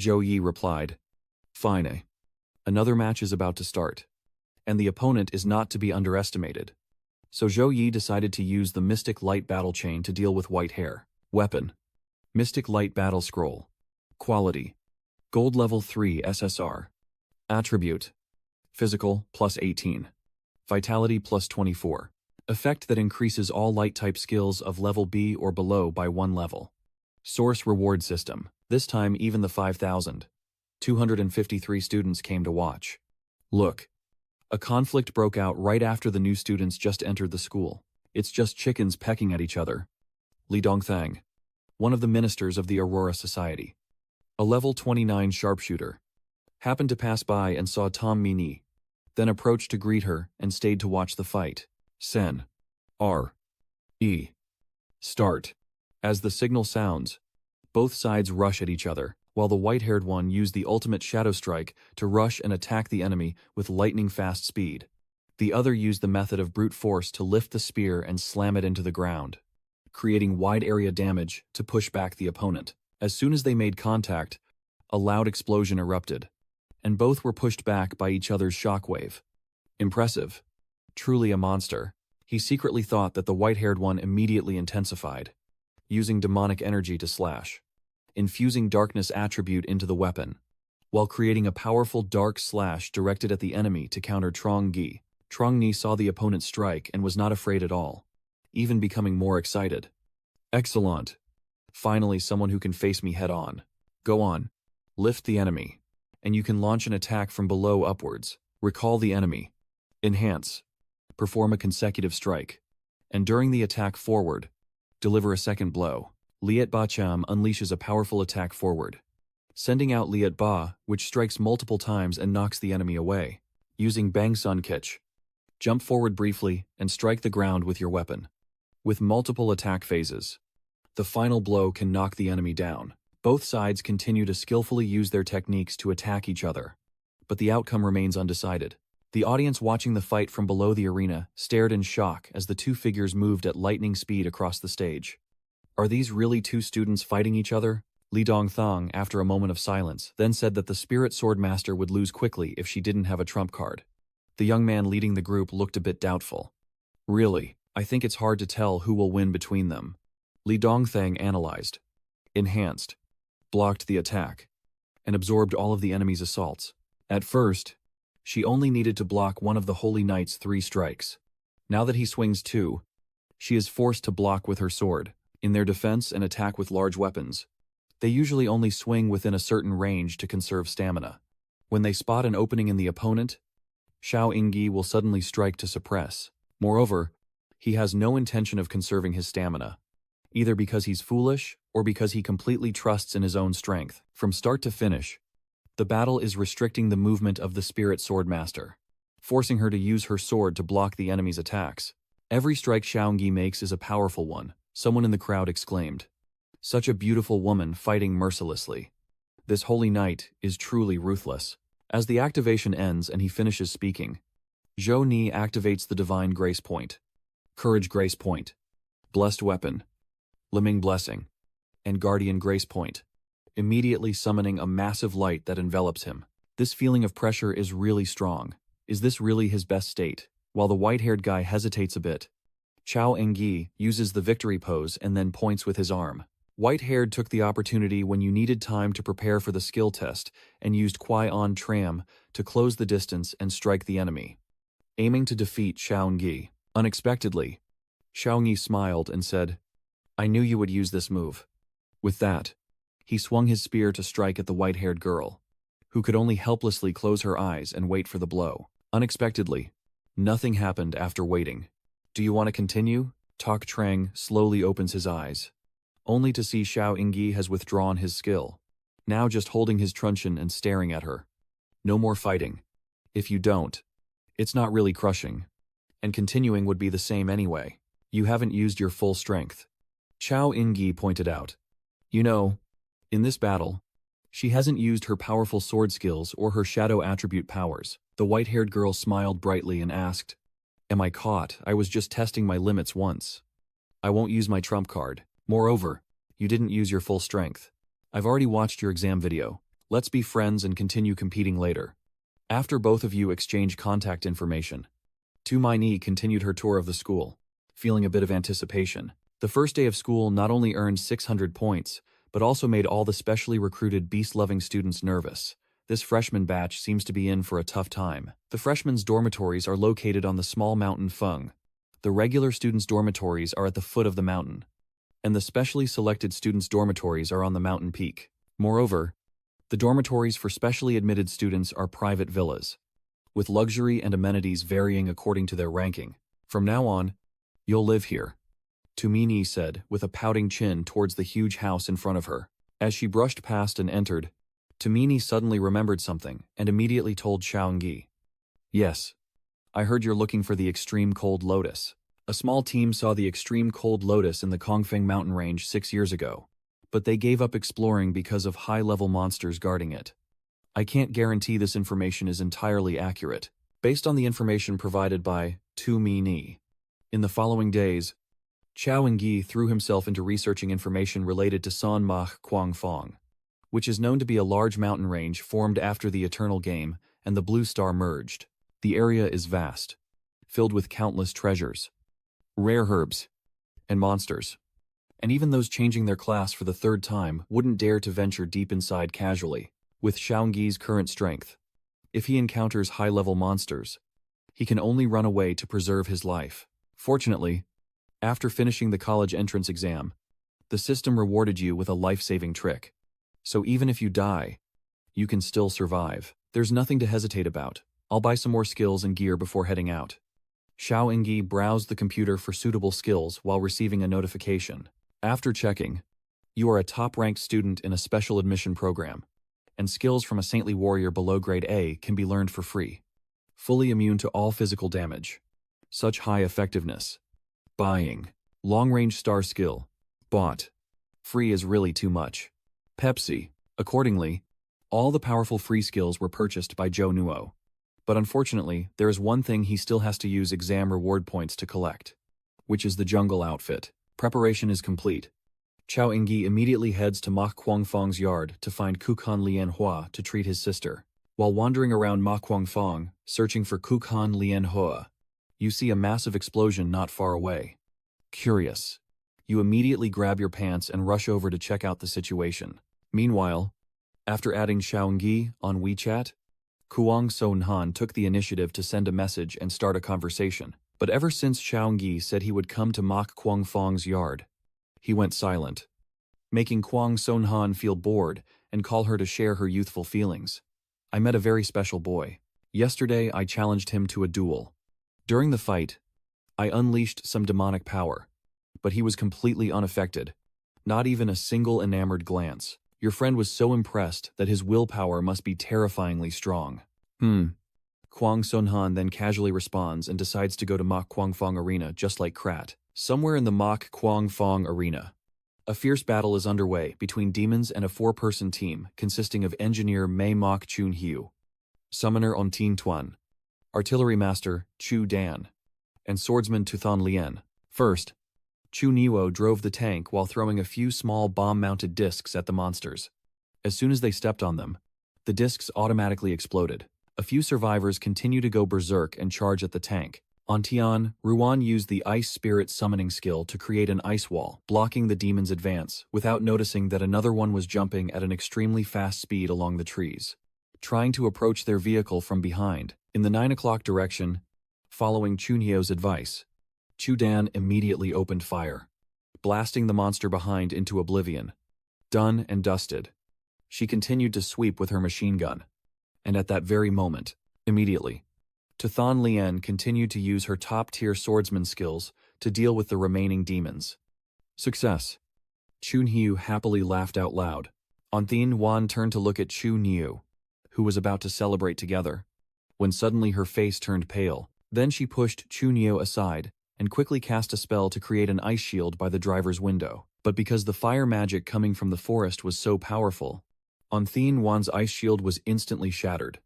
Zhou Yi replied, Fine. Another match is about to start, and the opponent is not to be underestimated. So Zhou Yi decided to use the Mystic Light Battle Chain to deal with white hair. Weapon, Mystic Light Battle Scroll. Quality, Gold Level 3 SSR. Attribute, Physical, plus 18. Vitality, plus 24. Effect that increases all light-type skills of level B or below by 1 level. Source reward system. This time even the 5,253 students came to watch. Look. A conflict broke out right after the new students just entered the school. It's just chickens pecking at each other. Li Dongthang, one of the ministers of the Aurora Society, a level 29 sharpshooter, happened to pass by and saw Tom Mini, then approached to greet her and stayed to watch the fight. Sen. R. E. Start. As the signal sounds, both sides rush at each other, while the white-haired one used the ultimate shadow strike to rush and attack the enemy with lightning-fast speed. The other used the method of brute force to lift the spear and slam it into the ground, creating wide-area damage to push back the opponent. As soon as they made contact, a loud explosion erupted, and both were pushed back by each other's shockwave. Impressive. Truly a monster. He secretly thought that the white-haired one immediately intensified, using demonic energy to slash, infusing darkness attribute into the weapon, while creating a powerful dark slash directed at the enemy to counter Trong Gi. Trong Ni saw the opponent strike and was not afraid at all, even becoming more excited. Excellent. Finally, someone who can face me head-on. Go on. Lift the enemy, and you can launch an attack from below upwards. Recall the enemy. Enhance. Perform a consecutive strike, and during the attack forward, deliver a second blow. Liet Ba Cham unleashes a powerful attack forward, sending out Liet Ba, which strikes multiple times and knocks the enemy away. Using Bang Sun Kich, jump forward briefly and strike the ground with your weapon. With multiple attack phases, the final blow can knock the enemy down. Both sides continue to skillfully use their techniques to attack each other, but the outcome remains undecided. The audience watching the fight from below the arena stared in shock as the two figures moved at lightning speed across the stage. Are these really two students fighting each other? Li Dongthang, after a moment of silence, then said that the Spirit Sword Master would lose quickly if she didn't have a trump card. The young man leading the group looked a bit doubtful. Really, I think it's hard to tell who will win between them. Li Dongthang analyzed, enhanced, blocked the attack, and absorbed all of the enemy's assaults. At first, she only needed to block one of the Holy Knight's 3 strikes. Now that he swings 2, she is forced to block with her sword. In their defense and attack with large weapons, they usually only swing within a certain range to conserve stamina. When they spot an opening in the opponent, Xiao Ingyi will suddenly strike to suppress. Moreover, he has no intention of conserving his stamina, either because he's foolish or because he completely trusts in his own strength. From start to finish, the battle is restricting the movement of the Spirit Sword Master, forcing her to use her sword to block the enemy's attacks. Every strike Xiaogi makes is a powerful one, someone in the crowd exclaimed. Such a beautiful woman fighting mercilessly. This holy knight is truly ruthless. As the activation ends and he finishes speaking, Zhou Ni activates the Divine Grace Point, Courage Grace Point, Blessed Weapon, Liming Blessing, and Guardian Grace Point, immediately summoning a massive light that envelops him. This feeling of pressure is really strong. Is this really his best state? While the white-haired guy hesitates a bit, Chao Engyi uses the victory pose and then points with his arm. White-haired took the opportunity when you needed time to prepare for the skill test and used Kwai-On Tram to close the distance and strike the enemy, aiming to defeat Xiaogi. Unexpectedly, Xiaogi smiled and said, "I knew you would use this move." With that, he swung his spear to strike at the white-haired girl, who could only helplessly close her eyes and wait for the blow. Unexpectedly, nothing happened after waiting. "Do you want to continue?" Tak Trang slowly opens his eyes, only to see Xiao Ingyi has withdrawn his skill, now just holding his truncheon and staring at her. "No more fighting. If you don't, it's not really crushing, and continuing would be the same anyway. You haven't used your full strength." Xiao Ingyi pointed out. "You know, in this battle, she hasn't used her powerful sword skills or her shadow attribute powers." The white-haired girl smiled brightly and asked, "Am I caught? I was just testing my limits once. I won't use my trump card. Moreover, you didn't use your full strength. I've already watched your exam video. Let's be friends and continue competing later." After both of you exchange contact information, Tu Mai continued her tour of the school, feeling a bit of anticipation. The first day of school not only earned 600 points, but also made all the specially recruited beast-loving students nervous. This freshman batch seems to be in for a tough time. The freshmen's dormitories are located on the small mountain Feng. The regular students' dormitories are at the foot of the mountain, and the specially selected students' dormitories are on the mountain peak. Moreover, the dormitories for specially admitted students are private villas, with luxury and amenities varying according to their ranking. "From now on, you'll live here," Tumini said, with a pouting chin towards the huge house in front of her. As she brushed past and entered, Tumini suddenly remembered something and immediately told Xiaogi, "Yes, I heard you're looking for the extreme cold lotus." A small team saw the extreme cold lotus in the Kongfeng mountain range 6 years ago, but they gave up exploring because of high-level monsters guarding it. I can't guarantee this information is entirely accurate, based on the information provided by Tu Mi Ni. In the following days, Chao Engyi threw himself into researching information related to San Mach Kuangfong, which is known to be a large mountain range formed after the Eternal Game and the Blue Star merged. The area is vast, filled with countless treasures, rare herbs, and monsters. And even those changing their class for the third time wouldn't dare to venture deep inside casually. With Xiaoengyi's current strength, if he encounters high-level monsters, he can only run away to preserve his life. Fortunately, after finishing the college entrance exam, the system rewarded you with a life-saving trick. So even if you die, you can still survive. There's nothing to hesitate about. I'll buy some more skills and gear before heading out. Xiao Engyi browsed the computer for suitable skills while receiving a notification. After checking, you are a top-ranked student in a special admission program, and skills from a saintly warrior below grade A can be learned for free. Fully immune to all physical damage. Such high effectiveness. Buying. Long-range star skill. Bought. Free is really too much. Pepsi. Accordingly, all the powerful free skills were purchased by Zhou Nuo. But unfortunately, there is one thing he still has to use exam reward points to collect, which is the jungle outfit. Preparation is complete. Chao Engyi immediately heads to Ma Kuangfeng's yard to find Kukan Lianhua to treat his sister. While wandering around Ma Kuangfeng, searching for Kukan Lianhua, you see a massive explosion not far away. Curious, you immediately grab your pants and rush over to check out the situation. Meanwhile, after adding Xiao Engyi on WeChat, Kuang Sonhan took the initiative to send a message and start a conversation. But ever since Xiao Engyi said he would come to Ma Kuangfeng's yard, he went silent, making Kuang Sonhan feel bored and call her to share her youthful feelings. I met a very special boy. Yesterday, I challenged him to a duel. During the fight, I unleashed some demonic power, but he was completely unaffected, not even a single enamored glance. Your friend was so impressed that his willpower must be terrifyingly strong. Kuang Sonhan then casually responds and decides to go to Ma Kuangfeng Arena just like Krat. Somewhere in the Ma Kuangfeng Arena, a fierce battle is underway between demons and a 4-person team consisting of engineer Mei Mok Chun Hiu, summoner On Tin Tuan, artillery master Chu Dan, and swordsman Tuthan Lien. First, Chu Niwo drove the tank while throwing a few small bomb-mounted discs at the monsters. As soon as they stepped on them, the discs automatically exploded. A few survivors continue to go berserk and charge at the tank. On Tian, Ruan used the Ice Spirit summoning skill to create an ice wall, blocking the demon's advance, without noticing that another one was jumping at an extremely fast speed along the trees, trying to approach their vehicle from behind. In the 9 o'clock direction, following Chunhyo's advice, Chu Dan immediately opened fire, blasting the monster behind into oblivion. Done and dusted, she continued to sweep with her machine gun. And at that very moment, immediately, Tuthan Lien continued to use her top-tier swordsman skills to deal with the remaining demons. Success. Chun Hiu happily laughed out loud. On Thin Wan turned to look at Chu Niu, who was about to celebrate together, when suddenly her face turned pale. Then she pushed Chu Niu aside and quickly cast a spell to create an ice shield by the driver's window. But because the fire magic coming from the forest was so powerful, On Thin Wan's ice shield was instantly shattered,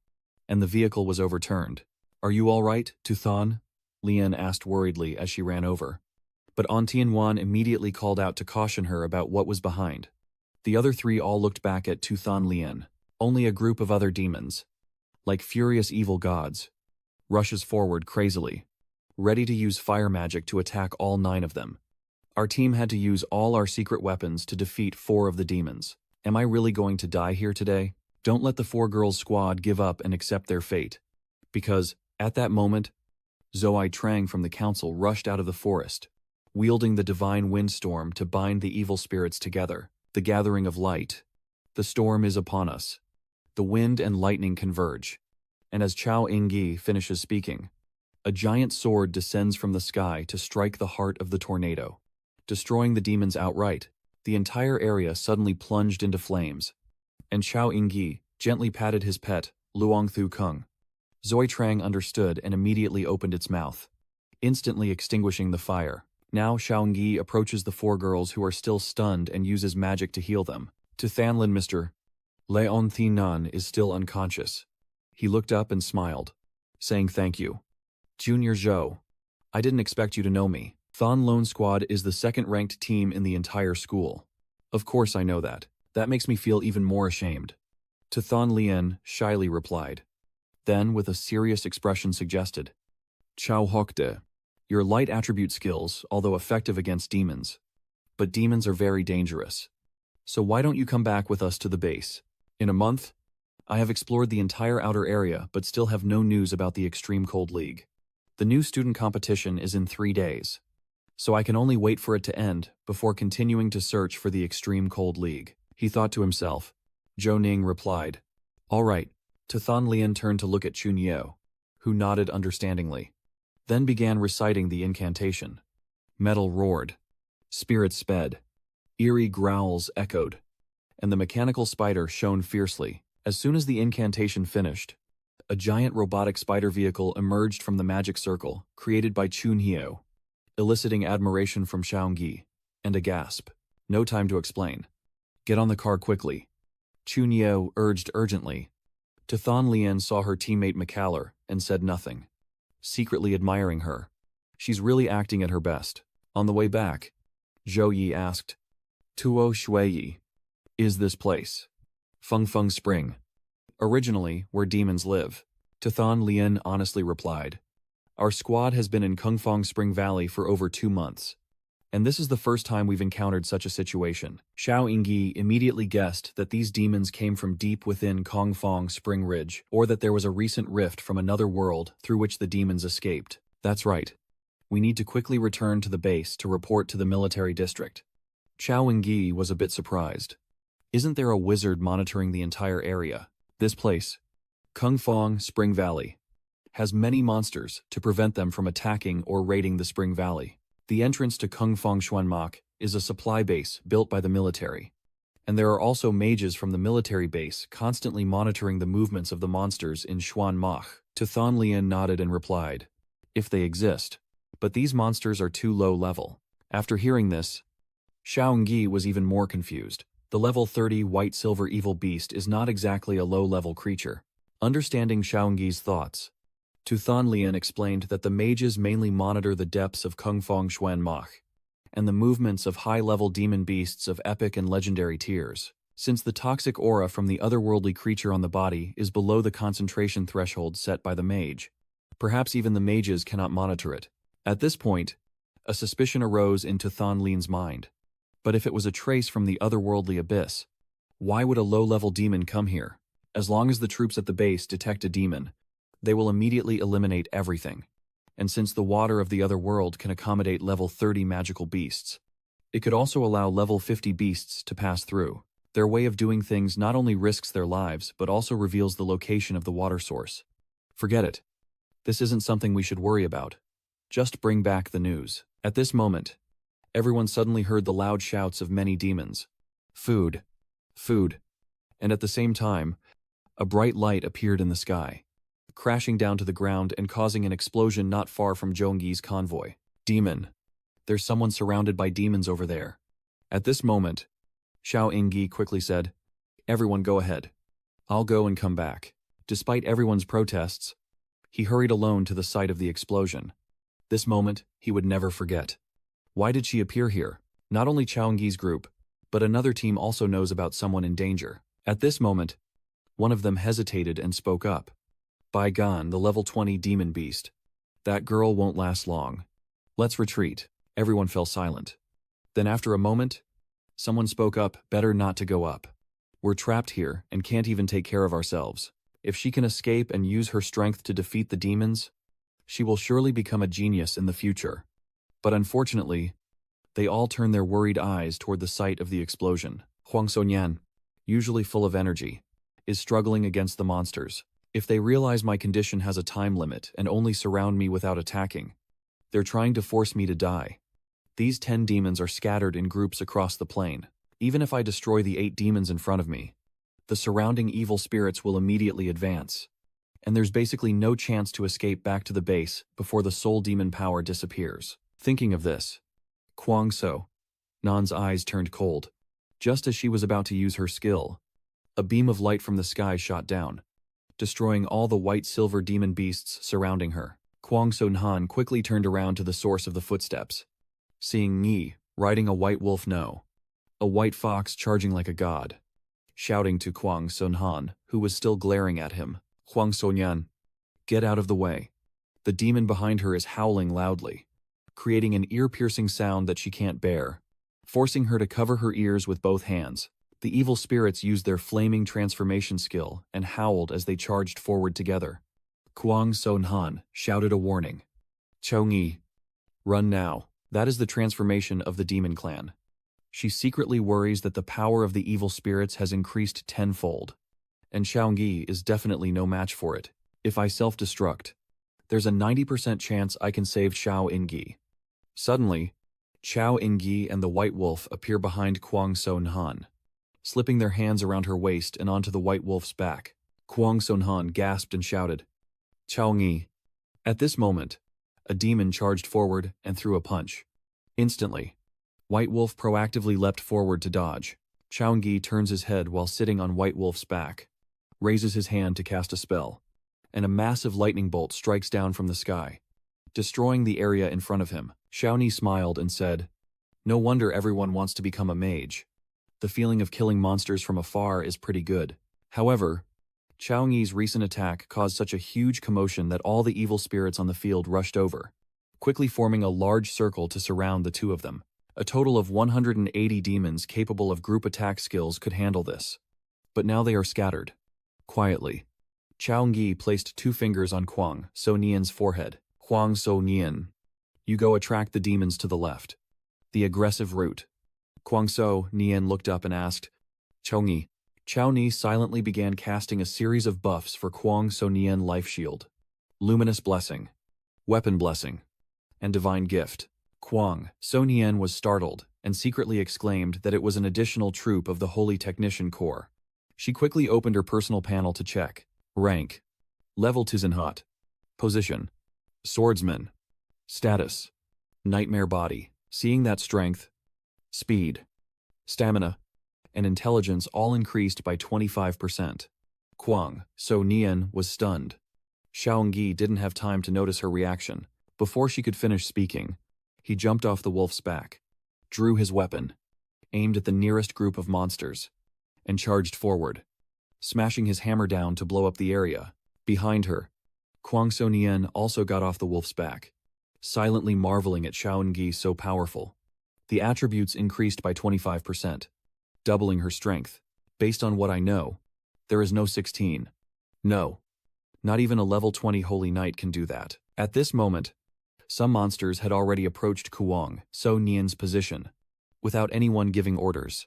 and the vehicle was overturned. "Are you all right, Tuthan?" Lien asked worriedly as she ran over. But On Tien Wan immediately called out to caution her about what was behind. The other 3 all looked back at Tuthan Lien. Only a group of other demons, like furious evil gods, rushes forward crazily, ready to use fire magic to attack all 9 of them. Our team had to use all our secret weapons to defeat 4 of the demons. Am I really going to die here today? Don't let the 4 girls squad give up and accept their fate. Because, at that moment, Zoe Trang from the council rushed out of the forest, wielding the divine windstorm to bind the evil spirits together. The gathering of light. The storm is upon us. The wind and lightning converge. And as Chao Engyi finishes speaking, a giant sword descends from the sky to strike the heart of the tornado, destroying the demons outright. The entire area suddenly plunged into flames, and Chao Engyi gently patted his pet, Luong Thu Kung. Zoe Trang understood and immediately opened its mouth. instantly extinguishing the fire. Now Xiaoying approaches the 4 girls who are still stunned and uses magic to heal them. To Thanlin, Mr. Leon Thinan is still unconscious. He looked up and smiled, saying thank you. Junior Zhou, I didn't expect you to know me. Thon Lone Squad is the 2nd-ranked team in the entire school. Of course I know that. That makes me feel even more ashamed. To Thon Lien shyly replied. Then, with a serious expression, suggested, Chao Hokde, your light attribute skills, although effective against demons. But demons are very dangerous. So why don't you come back with us to the base? In a month, I have explored the entire outer area but still have no news about the Extreme Cold League. The new student competition is in 3 days. So I can only wait for it to end before continuing to search for the Extreme Cold League. He thought to himself. Zhou Ning replied, All right. To Thon Lian turned to look at Chun Yeo, who nodded understandingly, then began reciting the incantation. Metal roared. Spirits sped. Eerie growls echoed. And the mechanical spider shone fiercely. As soon as the incantation finished, a giant robotic spider vehicle emerged from the magic circle created by Chun Yeo, eliciting admiration from Xiaoying, and a gasp. No time to explain. Get on the car quickly. Chun Yeo urged urgently. To Thon Lian saw her teammate McCallar and said nothing, secretly admiring her. She's really acting at her best. On the way back, Zhou Yi asked, Tuo Shui, is this place? Feng Feng Spring. Originally, where demons live. To Thon Lian honestly replied, Our squad has been in Kungfong Spring Valley for over 2 months. And this is the first time we've encountered such a situation. Xiao Yingyi immediately guessed that these demons came from deep within Kongfong Spring Ridge, or that there was a recent rift from another world through which the demons escaped. That's right. We need to quickly return to the base to report to the military district. Xiao Yingyi was a bit surprised. Isn't there a wizard monitoring the entire area? This place, Kungfong Spring Valley, has many monsters to prevent them from attacking or raiding the Spring Valley. The entrance to Kungfong Xuanmak is a supply base built by the military, and there are also mages from the military base constantly monitoring the movements of the monsters in Xuanmak. To Thon Lian nodded and replied, If they exist, but these monsters are too low level. After hearing this, Xiaoying was even more confused. The level 30 white-silver evil beast is not exactly a low-level creature. Understanding Xiaoying's thoughts, Tu Thon Lian explained that the mages mainly monitor the depths of Kungfong Xuanmak and the movements of high-level demon beasts of epic and legendary tiers. Since the toxic aura from the otherworldly creature on the body is below the concentration threshold set by the mage, perhaps even the mages cannot monitor it. At this point, a suspicion arose in Tu Thon Lian's mind. But if it was a trace from the otherworldly abyss, why would a low-level demon come here? As long as the troops at the base detect a demon, they will immediately eliminate everything. And since the water of the other world can accommodate level 30 magical beasts, it could also allow level 50 beasts to pass through. Their way of doing things not only risks their lives but also reveals the location of the water source. Forget it. This isn't something we should worry about. Just bring back the news. At this moment, everyone suddenly heard the loud shouts of many demons. Food. Food. And at the same time, a bright light appeared in the sky, crashing down to the ground and causing an explosion not far from Zhongyi's convoy. Demon. There's someone surrounded by demons over there. At this moment, Xiao Yingyi quickly said, Everyone go ahead. I'll go and come back. Despite everyone's protests, he hurried alone to the site of the explosion. This moment, he would never forget. Why did she appear here? Not only Xiaoying's group, but another team also knows about someone in danger. At this moment, one of them hesitated and spoke up. By Gan, the level 20 demon beast. That girl won't last long. Let's retreat. Everyone fell silent. Then after a moment, someone spoke up, better not to go up. We're trapped here and can't even take care of ourselves. If she can escape and use her strength to defeat the demons, she will surely become a genius in the future. But unfortunately, they all turned their worried eyes toward the site of the explosion. Huang Sonyan, usually full of energy, is struggling against the monsters. If they realize my condition has a time limit and only surround me without attacking, they're trying to force me to die. These 10 demons are scattered in groups across the plain. Even if I destroy the 8 demons in front of me, the surrounding evil spirits will immediately advance, and there's basically no chance to escape back to the base before the soul demon power disappears. Thinking of this, Kwang So Nan's eyes turned cold. Just as she was about to use her skill, a beam of light from the sky shot down, destroying all the white-silver demon beasts surrounding her. Kwang So Nan quickly turned around to the source of the footsteps, seeing Nyi riding a white wolf a white fox charging like a god, shouting to Kwang So Nan, who was still glaring at him, "Kwang So Nyan, get out of the way." The demon behind her is howling loudly, creating an ear-piercing sound that she can't bear, forcing her to cover her ears with both hands. The evil spirits used their flaming transformation skill and howled as they charged forward together. Kwang So Nan shouted a warning. "Chou Nyi, run now." That is the transformation of the demon clan. She secretly worries that the power of the evil spirits has increased tenfold, and Xiaoyi is definitely no match for it. If I self-destruct, there's a 90% chance I can save Xiao Ingyi. Suddenly, Xiao Ingyi and the White Wolf appear behind Kwang So Nan, slipping their hands around her waist and onto the White Wolf's back. Kwang So Nan gasped and shouted, "Xiao Nyi." At this moment, a demon charged forward and threw a punch. Instantly, White Wolf proactively leapt forward to dodge. Xiaoyi turns his head while sitting on White Wolf's back, raises his hand to cast a spell, and a massive lightning bolt strikes down from the sky, destroying the area in front of him. Xiaoyi smiled and said, "No wonder everyone wants to become a mage. The feeling of killing monsters from afar is pretty good." However, Xiaoyi's recent attack caused such a huge commotion that all the evil spirits on the field rushed over, quickly forming a large circle to surround the two of them. A total of 180 demons capable of group attack skills could handle this. But now they are scattered. Quietly, Xiaoyi placed 2 fingers on Kwang So Nian's forehead. "Kwang So Nian, you go attract the demons to the left. The aggressive route." Kwang So Nian looked up and asked, "Xiaoyi." Xiaoyi silently began casting a series of buffs for Kwang So Nian Life Shield, Luminous Blessing, Weapon Blessing, and Divine Gift. Kwang So Nian was startled and secretly exclaimed that it was an additional troop of the Holy Technician Corps. She quickly opened her personal panel to check. Rank: Level Tizenhot. Position: Swordsman. Status: Nightmare Body. Seeing that strength, speed, stamina, and intelligence all increased by 25%. Kwang So Nian was stunned. Xiaoyi didn't have time to notice her reaction. Before she could finish speaking, he jumped off the wolf's back, drew his weapon, aimed at the nearest group of monsters, and charged forward, smashing his hammer down to blow up the area. Behind her, Kwang So Nian also got off the wolf's back, silently marveling at Xiaoyi so powerful. The attributes increased by 25%, doubling her strength. Based on what I know, there is no 16. No, not even a level 20 Holy Knight can do that. At this moment, some monsters had already approached Kwang So Nian's position, without anyone giving orders.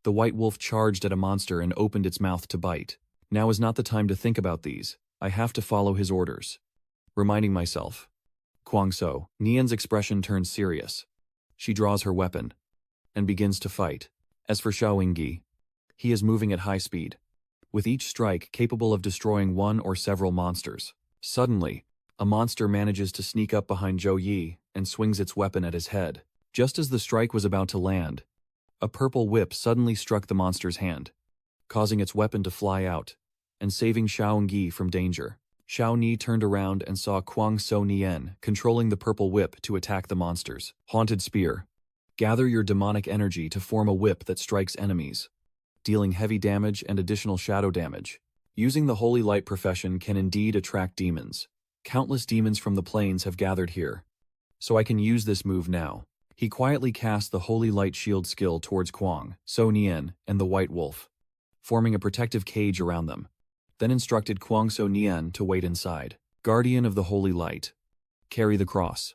The White Wolf charged at a monster and opened its mouth to bite. Now is not the time to think about these. I have to follow his orders. Reminding myself. Kwang So Nian's expression turns serious. She draws her weapon and begins to fight. As for Xiaoyi, he is moving at high speed, with each strike capable of destroying one or several monsters. Suddenly, a monster manages to sneak up behind Zhou Yi and swings its weapon at his head. Just as the strike was about to land, a purple whip suddenly struck the monster's hand, causing its weapon to fly out and saving Xiaoyi from danger. Xiaoyi turned around and saw Kwang So Nian controlling the purple whip to attack the monsters. Haunted Spear. Gather your demonic energy to form a whip that strikes enemies, dealing heavy damage and additional shadow damage. Using the Holy Light profession can indeed attract demons. Countless demons from the plains have gathered here, so I can use this move now. He quietly cast the Holy Light Shield skill towards Kwang So Nian and the White Wolf, forming a protective cage around them, then instructed Kwang So Nian to wait inside. Guardian of the Holy Light, carry the cross,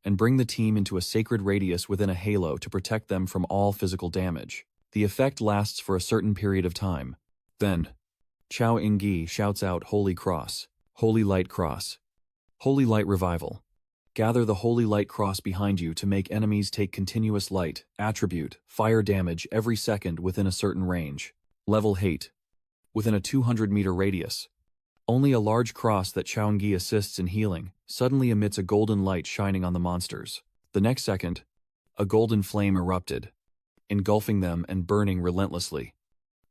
and bring the team into a sacred radius within a halo to protect them from all physical damage. The effect lasts for a certain period of time. Then, Chao Ingyi shouts out Holy Cross, Holy Light Cross, Holy Light Revival. Gather the Holy Light Cross behind you to make enemies take continuous light, attribute, fire damage every second within a certain range. Level Hate. Within a 200-meter radius. Only a large cross that Chaoyungi assists in healing suddenly emits a golden light shining on the monsters. The next second, a golden flame erupted, engulfing them and burning relentlessly,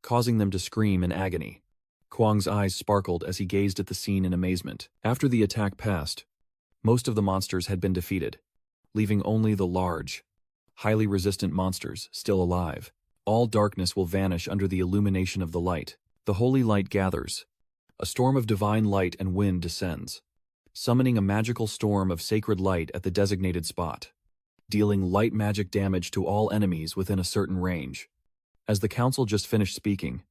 causing them to scream in agony. Kwang's eyes sparkled as he gazed at the scene in amazement. After the attack passed, most of the monsters had been defeated, leaving only the large, highly resistant monsters still alive. All darkness will vanish under the illumination of the light. The holy light gathers. A storm of divine light and wind descends, summoning a magical storm of sacred light at the designated spot, dealing light magic damage to all enemies within a certain range. As the council just finished speaking,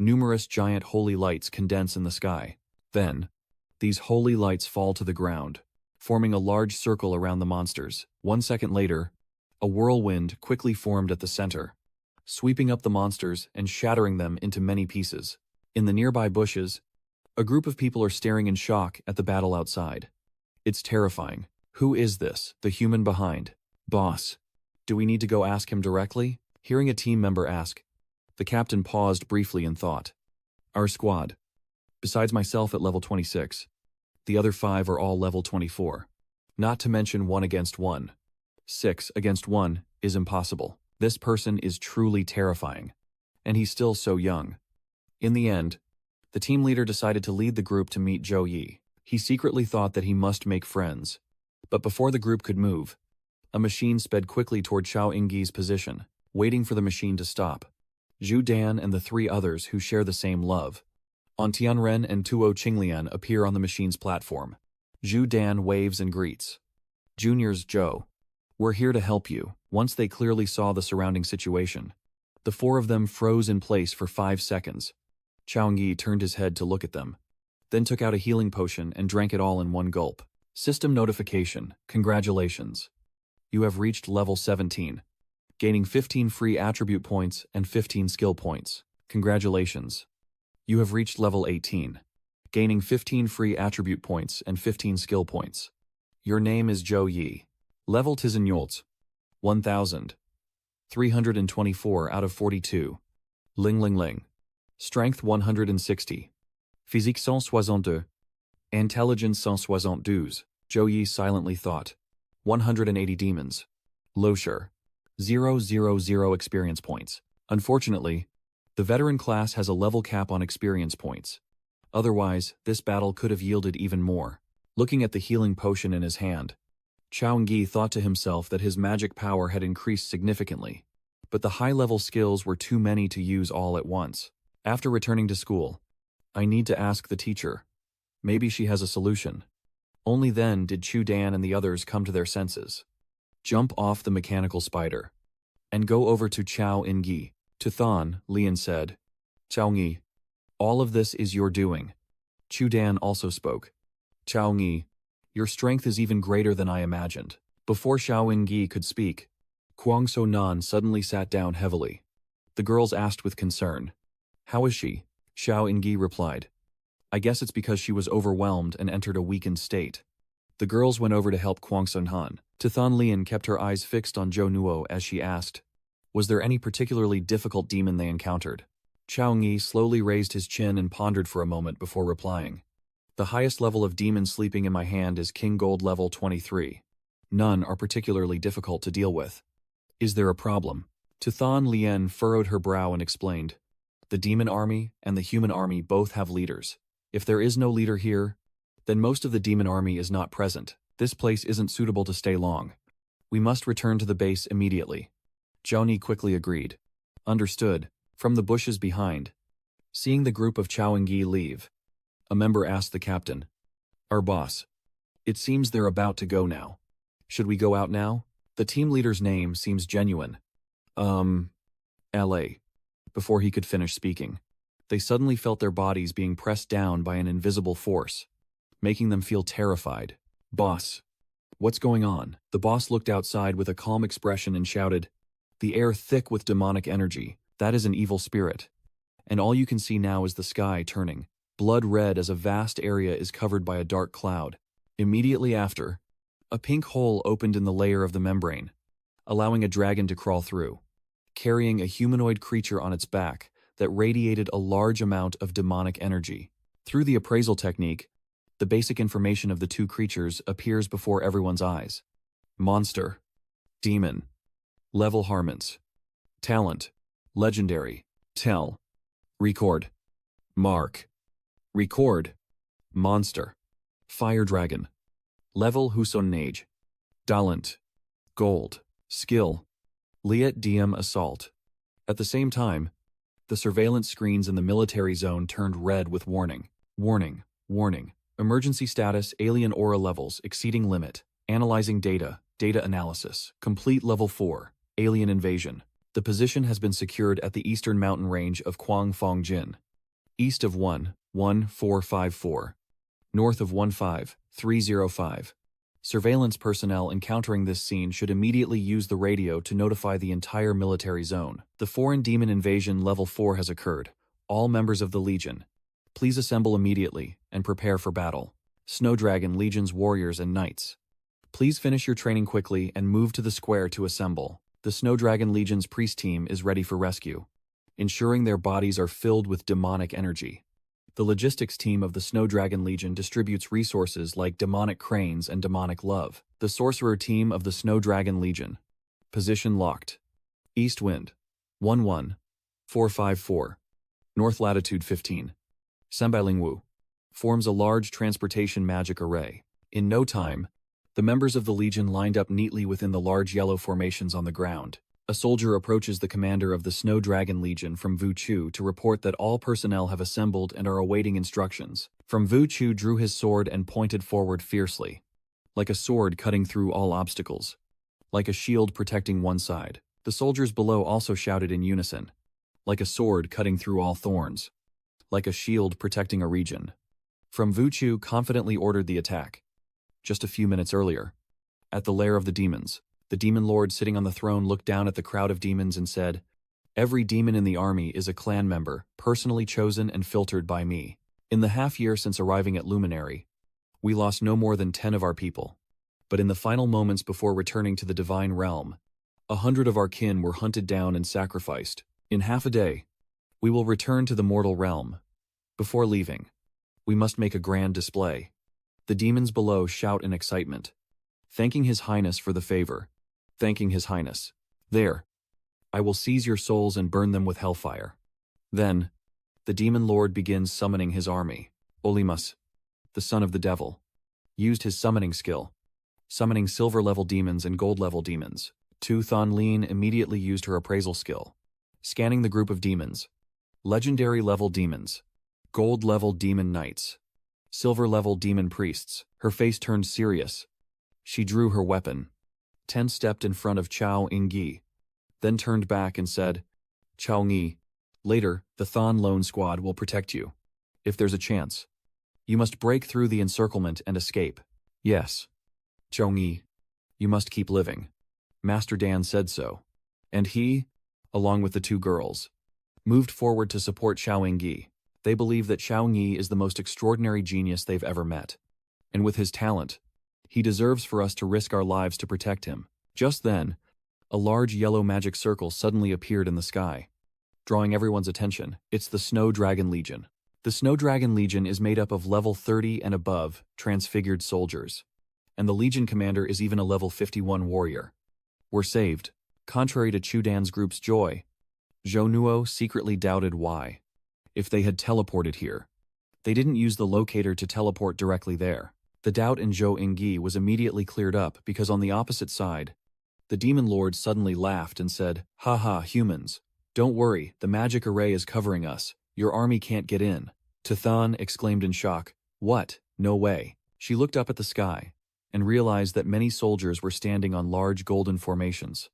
numerous giant holy lights condense in the sky. Then, these holy lights fall to the ground, forming a large circle around the monsters. 1 second later, a whirlwind quickly formed at the center, sweeping up the monsters and shattering them into many pieces. In the nearby bushes, a group of people are staring in shock at the battle outside. It's terrifying. Who is this? The human behind? Boss. Do we need to go ask him directly? Hearing a team member ask, the captain paused briefly in thought. Our squad. Besides myself at level 26. The other 5 are all level 24. Not to mention 1 against 1. 6 against 1 is impossible. This person is truly terrifying. And he's still so young. In the end, the team leader decided to lead the group to meet Zhou Yi. He secretly thought that he must make friends. But before the group could move, a machine sped quickly toward Xiao Ingyi's position, waiting for the machine to stop. Zhu Dan and the 3 others who share the same love. On Tianren and Tuo Qinglian appear on the machine's platform. Zhu Dan waves and greets. Juniors Zhou. We're here to help you. Once they clearly saw the surrounding situation, the 4 of them froze in place for 5 seconds. Chaoyungi turned his head to look at them, then took out a healing potion and drank it all in one gulp. System notification. Congratulations. You have reached level 17, gaining 15 free attribute points and 15 skill points. Congratulations. You have reached level 18, gaining 15 free attribute points and 15 skill points. Your name is Zhou Yi. Level Tizenyolts. 1000. 324 out of 42. Ling Ling Ling. Strength 160. Physique 162. Intelligence 172. Zhou Yi silently thought. 180 demons. Loshur. 000 experience points. Unfortunately, the veteran class has a level cap on experience points. Otherwise, this battle could have yielded even more. Looking at the healing potion in his hand, Chaoyungi thought to himself that his magic power had increased significantly, but the high-level skills were too many to use all at once. After returning to school, I need to ask the teacher. Maybe she has a solution. Only then did Chu Dan and the others come to their senses. Jump off the mechanical spider and go over to Chao Ingyi. To Thon, Lian said, Chaoyungi, all of this is your doing. Chu Dan also spoke. Chaoyungi, your strength is even greater than I imagined. Before Xiao Ingyi could speak, Kwang So Nan suddenly sat down heavily. The girls asked with concern, How is she? Xiao Ingyi replied, I guess it's because she was overwhelmed and entered a weakened state. The girls went over to help Kwang So Han. Tithon Lian kept her eyes fixed on Zhou Nuo as she asked, was there any particularly difficult demon they encountered? Chaoyungi slowly raised his chin and pondered for a moment before replying. The highest level of demon sleeping in my hand is King Gold level 23. None are particularly difficult to deal with. Is there a problem? Tithon Lian furrowed her brow and explained. The demon army and the human army both have leaders. If there is no leader here, then most of the demon army is not present. This place isn't suitable to stay long. We must return to the base immediately. Zhou quickly agreed. Understood. From the bushes behind, seeing the group of Chaoyungi leave, a member asked the captain, Our boss. It seems they're about to go now. Should we go out now? The team leader's name seems genuine. L.A. Before he could finish speaking, they suddenly felt their bodies being pressed down by an invisible force, making them feel terrified. Boss. What's going on? The boss looked outside with a calm expression and shouted, The air thick with demonic energy. That is an evil spirit. And all you can see now is the sky turning blood red as a vast area is covered by a dark cloud. Immediately after, a pink hole opened in the layer of the membrane, allowing a dragon to crawl through, carrying a humanoid creature on its back that radiated a large amount of demonic energy. Through the appraisal technique, the basic information of the two creatures appears before everyone's eyes. Monster. Demon. Level Harmons. Talent. Legendary. Tell. Record. Mark. Record. Monster. Fire Dragon. Level Husonnage. Talent. Gold. Skill. Liet Diem Assault. At the same time, the surveillance screens in the military zone turned red with warning. Warning. Warning. Emergency status, alien aura levels, exceeding limit. Analyzing data. Data analysis. Complete level 4. Alien invasion. The position has been secured at the eastern mountain range of Kwangfongjin. East of 11454. North of 15305. Surveillance personnel encountering this scene should immediately use the radio to notify the entire military zone. The foreign demon invasion level 4 has occurred. All members of the Legion, please assemble immediately and prepare for battle. Snowdragon Legion's warriors and knights, please finish your training quickly and move to the square to assemble. The Snowdragon Legion's priest team is ready for rescue, ensuring their bodies are filled with demonic energy. The logistics team of the Snowdragon Legion distributes resources like demonic cranes and demonic love. The sorcerer team of the Snowdragon Legion. Position locked. East wind. 11454. North latitude 15. Sembailingwu. Forms a large transportation magic array. In no time, the members of the Legion lined up neatly within the large yellow formations on the ground. A soldier approaches the commander of the Snowdragon Legion from Vuchu to report that all personnel have assembled and are awaiting instructions. From Vuchu drew his sword and pointed forward fiercely, like a sword cutting through all obstacles, like a shield protecting one side. The soldiers below also shouted in unison, like a sword cutting through all thorns, like a shield protecting a region. From Vuchu confidently ordered the attack. Just a few minutes earlier, at the lair of the demons, the demon lord sitting on the throne looked down at the crowd of demons and said, "Every demon in the army is a clan member, personally chosen and filtered by me. In the half year since arriving at Luminary, we lost no more than 10 of our people. But in the final moments before returning to the divine realm, 100 of our kin were hunted down and sacrificed. In half a day, we will return to the mortal realm. Before leaving, we must make a grand display." The demons below shout in excitement, thanking His Highness for the favor. Thanking His Highness. There, I will seize your souls and burn them with hellfire. Then, the demon lord begins summoning his army. Olimus, the son of the devil, used his summoning skill, summoning silver-level demons and gold-level demons. Tu Thon Lin immediately used her appraisal skill, scanning the group of demons. Legendary-level demons, gold-level demon knights, silver-level demon priests. Her face turned serious. She drew her weapon. 10 stepped in front of Chao Ingyi, then turned back and said, "Chao Ngi, later, the Thon Lone Squad will protect you. If there's a chance, you must break through the encirclement and escape. Yes, Chao Ngi, you must keep living. Master Dan said so." And he, along with the two girls, moved forward to support Chao Ingyi. They believe that Chao Ngi is the most extraordinary genius they've ever met. And with his talent, he deserves for us to risk our lives to protect him. Just then, a large yellow magic circle suddenly appeared in the sky, drawing everyone's attention. It's the Snowdragon Legion. The Snowdragon Legion is made up of level 30 and above transfigured soldiers, and the Legion commander is even a level 51 warrior. We're saved. Contrary to Chudan's group's joy, Zhou Nuo secretly doubted why. If they had teleported here, they didn't use the locator to teleport directly there. The doubt in Zhou Ingyi was immediately cleared up because on the opposite side, the demon lord suddenly laughed and said, "Ha, humans. Don't worry, the magic array is covering us. Your army can't get in." Tathan exclaimed in shock, "What? No way." She looked up at the sky and realized that many soldiers were standing on large golden formations,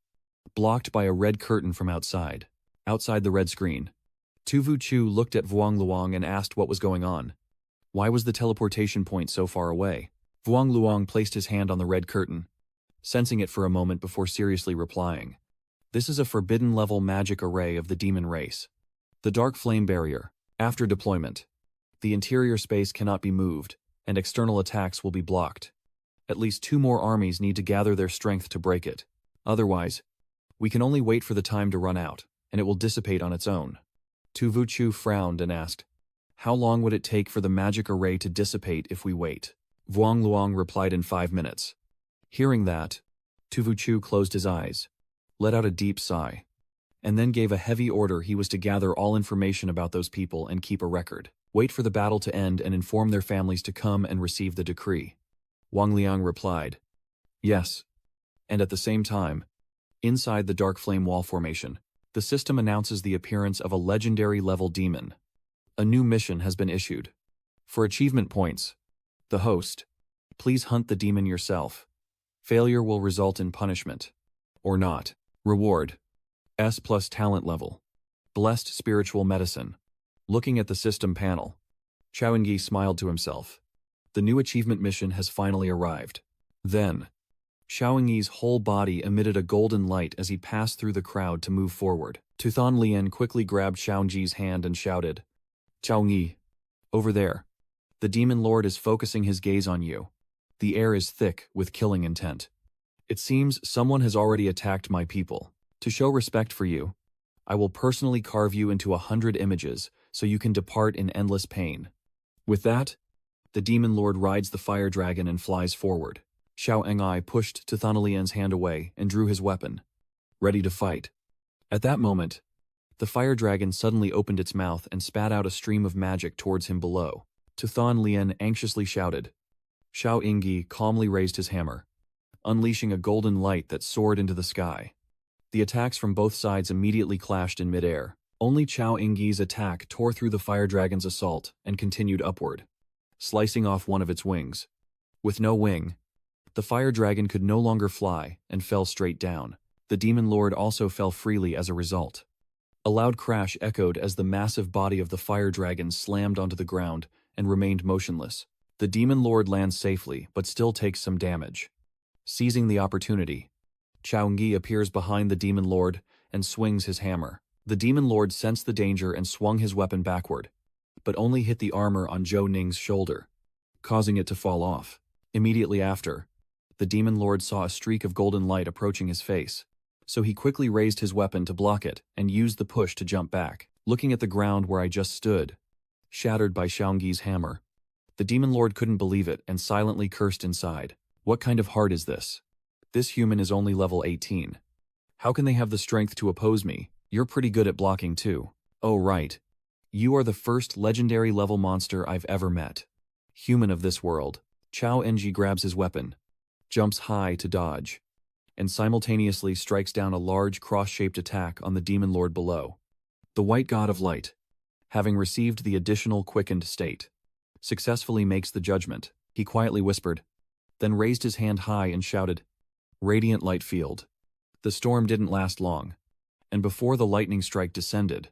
blocked by a red curtain from outside. Outside the red screen, Tu Vuchu looked at Vuong Luong and asked what was going on. Why was the teleportation point so far away? Vuong Luong placed his hand on the red curtain, sensing it for a moment before seriously replying. This is a forbidden-level magic array of the demon race. The dark flame barrier. After deployment, the interior space cannot be moved, and external attacks will be blocked. At least 2 more armies need to gather their strength to break it. Otherwise, we can only wait for the time to run out, and it will dissipate on its own. Tu Vuchu frowned and asked, How long would it take for the magic array to dissipate if we wait? Vuong Luong replied in 5 minutes. Hearing that, Tu Vuchu closed his eyes, let out a deep sigh, and then gave a heavy order he was to gather all information about those people and keep a record. Wait for the battle to end and inform their families to come and receive the decree. Wang Liang replied, yes. And at the same time, inside the Dark Flame Wall formation, the system announces the appearance of a legendary level demon. A new mission has been issued. For achievement points, the host, please hunt the demon yourself. Failure will result in punishment. Or not. Reward. S+ talent level. Blessed spiritual medicine. Looking at the system panel, Chao Yingyi smiled to himself. The new achievement mission has finally arrived. Then, Xiao Yingyi's whole body emitted a golden light as he passed through the crowd to move forward. Tuthon Lian quickly grabbed Xiao Yingyi's hand and shouted, Xiao Yingyi, over there. The demon lord is focusing his gaze on you. The air is thick with killing intent. It seems someone has already attacked my people. To show respect for you, I will personally carve you into 100 images so you can depart in endless pain. With that, the demon lord rides the fire dragon and flies forward. Xiao Engai pushed Tuthonalian's hand away and drew his weapon, ready to fight. At that moment, the fire dragon suddenly opened its mouth and spat out a stream of magic towards him below. Tuthon Lian anxiously shouted. Xiao Yingyi calmly raised his hammer, unleashing a golden light that soared into the sky. The attacks from both sides immediately clashed in midair. Only Xiao Yingyi's attack tore through the fire dragon's assault and continued upward, slicing off one of its wings. With no wing, the fire dragon could no longer fly and fell straight down. The demon lord also fell freely as a result. A loud crash echoed as the massive body of the fire dragon slammed onto the ground and remained motionless. The demon lord lands safely but still takes some damage. Seizing the opportunity, Chao Yingyi appears behind the demon lord and swings his hammer. The demon lord sensed the danger and swung his weapon backward, but only hit the armor on Zhou Ning's shoulder, causing it to fall off. Immediately after, the demon lord saw a streak of golden light approaching his face, so he quickly raised his weapon to block it and used the push to jump back. Looking at the ground where I just stood, shattered by Xiao Yingyi's hammer, the demon lord couldn't believe it and silently cursed inside. What kind of heart is this? This human is only level 18. How can they have the strength to oppose me? You're pretty good at blocking too. Oh right. You are the first legendary level monster I've ever met. Human of this world. Chao Yingyi grabs his weapon, jumps high to dodge, and simultaneously strikes down a large cross-shaped attack on the demon lord below. The white god of light, having received the additional quickened state, successfully makes the judgment. He quietly whispered, then raised his hand high and shouted, Radiant light field. The storm didn't last long, and before the lightning strike descended,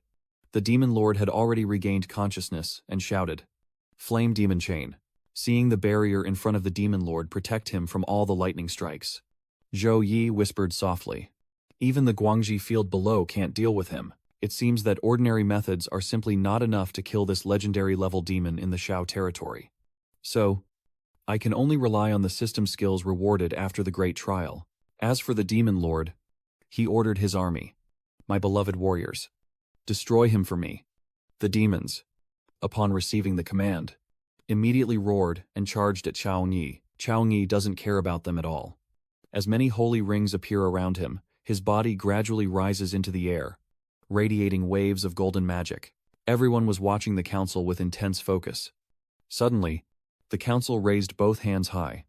the demon lord had already regained consciousness and shouted, Flame demon chain. Seeing the barrier in front of the demon lord protect him from all the lightning strikes, Zhou Yi whispered softly, even the Guangxi field below can't deal with him. It seems that ordinary methods are simply not enough to kill this legendary level demon in the Shao territory. So, I can only rely on the system skills rewarded after the great trial. As for the demon lord, he ordered his army, my beloved warriors, destroy him for me. The demons, upon receiving the command, immediately roared and charged at Chao Yingyi. Chao Yingyi doesn't care about them at all. As many holy rings appear around him, his body gradually rises into the air, radiating waves of golden magic. Everyone was watching the council with intense focus. Suddenly, the council raised both hands high,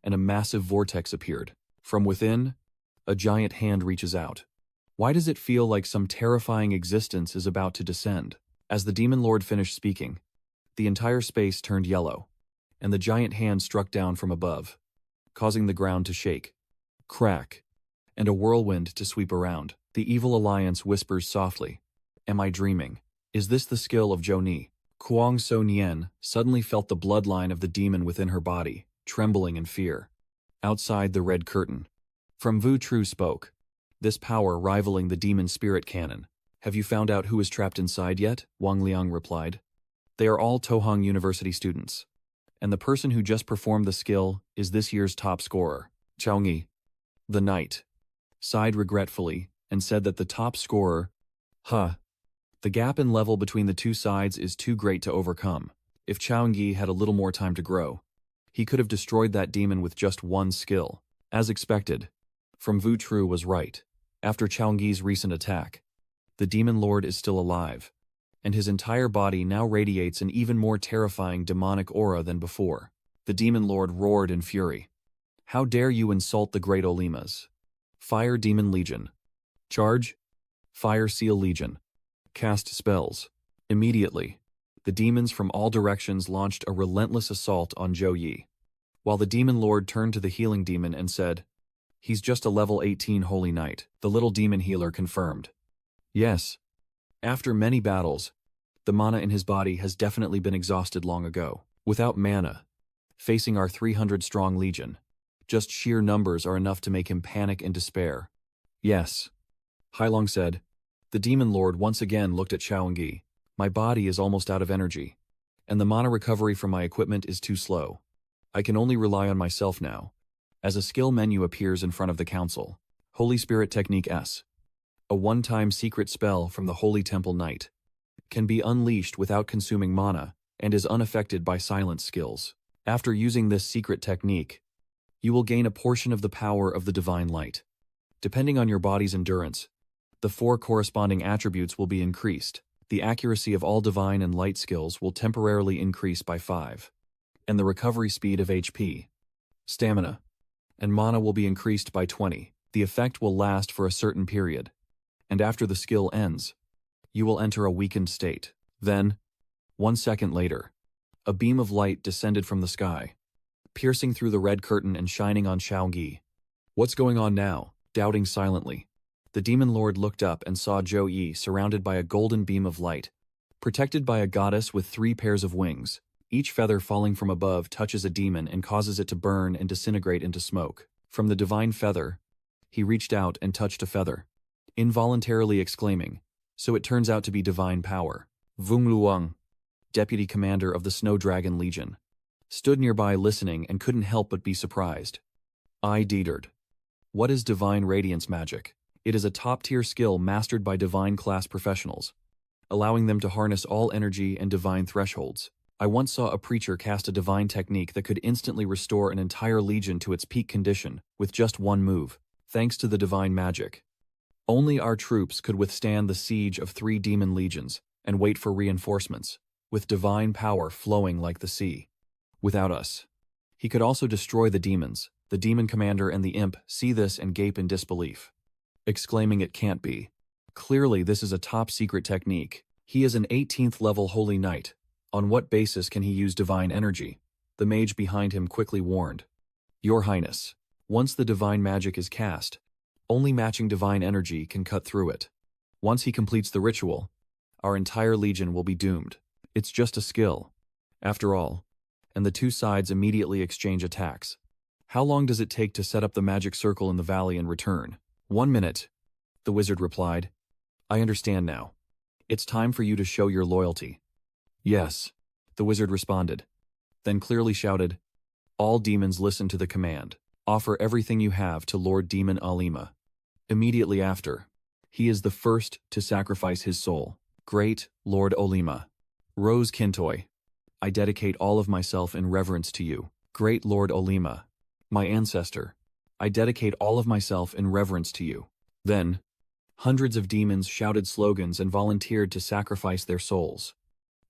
and a massive vortex appeared. From within, a giant hand reaches out. Why does it feel like some terrifying existence is about to descend? As the demon lord finished speaking, the entire space turned yellow, and the giant hand struck down from above, causing the ground to shake, crack, and a whirlwind to sweep around. The evil alliance whispers softly, Am I dreaming? Is this the skill of Zhou Ni? Kuang So Nian suddenly felt the bloodline of the demon within her body, trembling in fear. Outside the red curtain, from Vu Tru spoke, this power rivaling the demon spirit cannon. Have you found out who is trapped inside yet? Wang Liang replied. They are all Tohong University students, and the person who just performed the skill is this year's top scorer. Chao Yingyi, the knight, sighed regretfully and said that the top scorer, The gap in level between the two sides is too great to overcome. If Chaoyang had a little more time to grow, he could have destroyed that demon with just one skill. As expected, from Vu Tru was right. After Chaoyang's recent attack, the Demon Lord is still alive, and his entire body now radiates an even more terrifying demonic aura than before. The Demon Lord roared in fury. How dare you insult the great Olimas? Fire Demon Legion. Charge. Fire Seal Legion. Cast spells. Immediately, the demons from all directions launched a relentless assault on Zhou Yi. While the Demon Lord turned to the healing demon and said, "He's just a level 18 Holy Knight," the little demon healer confirmed. Yes. After many battles, the mana in his body has definitely been exhausted long ago. Without mana, facing our 300-strong legion, just sheer numbers are enough to make him panic and despair. Yes. Hailong said. The Demon Lord once again looked at Chaoyang. My body is almost out of energy, and the mana recovery from my equipment is too slow. I can only rely on myself now. As a skill menu appears in front of the council, Holy Spirit Technique S. A one-time secret spell from the Holy Temple Knight. Can be unleashed without consuming mana, and is unaffected by silence skills. After using this secret technique, you will gain a portion of the power of the Divine Light. Depending on your body's endurance, the 4 corresponding attributes will be increased. The accuracy of all Divine and Light skills will temporarily increase by 5. And the recovery speed of HP, stamina, and mana will be increased by 20. The effect will last for a certain period, and after the skill ends, you will enter a weakened state. Then, 1 second later, a beam of light descended from the sky, piercing through the red curtain and shining on Chaoyang. What's going on now? Doubting silently, the Demon Lord looked up and saw Zhou Yi surrounded by a golden beam of light, protected by a goddess with 3 pairs of wings. Each feather falling from above touches a demon and causes it to burn and disintegrate into smoke. From the divine feather, he reached out and touched a feather, involuntarily exclaiming, "So it turns out to be divine power." Vung Luang, deputy commander of the Snow Dragon Legion, stood nearby listening and couldn't help but be surprised. I deedered. What is divine radiance magic? It is a top-tier skill mastered by divine-class professionals, allowing them to harness all energy and divine thresholds. I once saw a preacher cast a divine technique that could instantly restore an entire legion to its peak condition with just one move, thanks to the divine magic. Only our troops could withstand the siege of 3 demon legions and wait for reinforcements, with divine power flowing like the sea. Without us, he could also destroy the demons. The demon commander and the imp see this and gape in disbelief, exclaiming it can't be. Clearly this is a top-secret technique. He is an 18th level Holy Knight. On what basis can he use divine energy? The mage behind him quickly warned. Your Highness, once the divine magic is cast, only matching divine energy can cut through it. Once he completes the ritual, our entire legion will be doomed. It's just a skill, after all, and the 2 sides immediately exchange attacks. How long does it take to set up the magic circle in the valley and return? 1 minute, the wizard replied. I understand now. It's time for you to show your loyalty. Yes, the wizard responded, then clearly shouted, all demons listen to the command. Offer everything you have to Lord Demon Alima. Immediately after, he is the first to sacrifice his soul. Great Lord Olima. Rose Kintoi. I dedicate all of myself in reverence to you. Great Lord Olima. My ancestor. I dedicate all of myself in reverence to you. Then, hundreds of demons shouted slogans and volunteered to sacrifice their souls,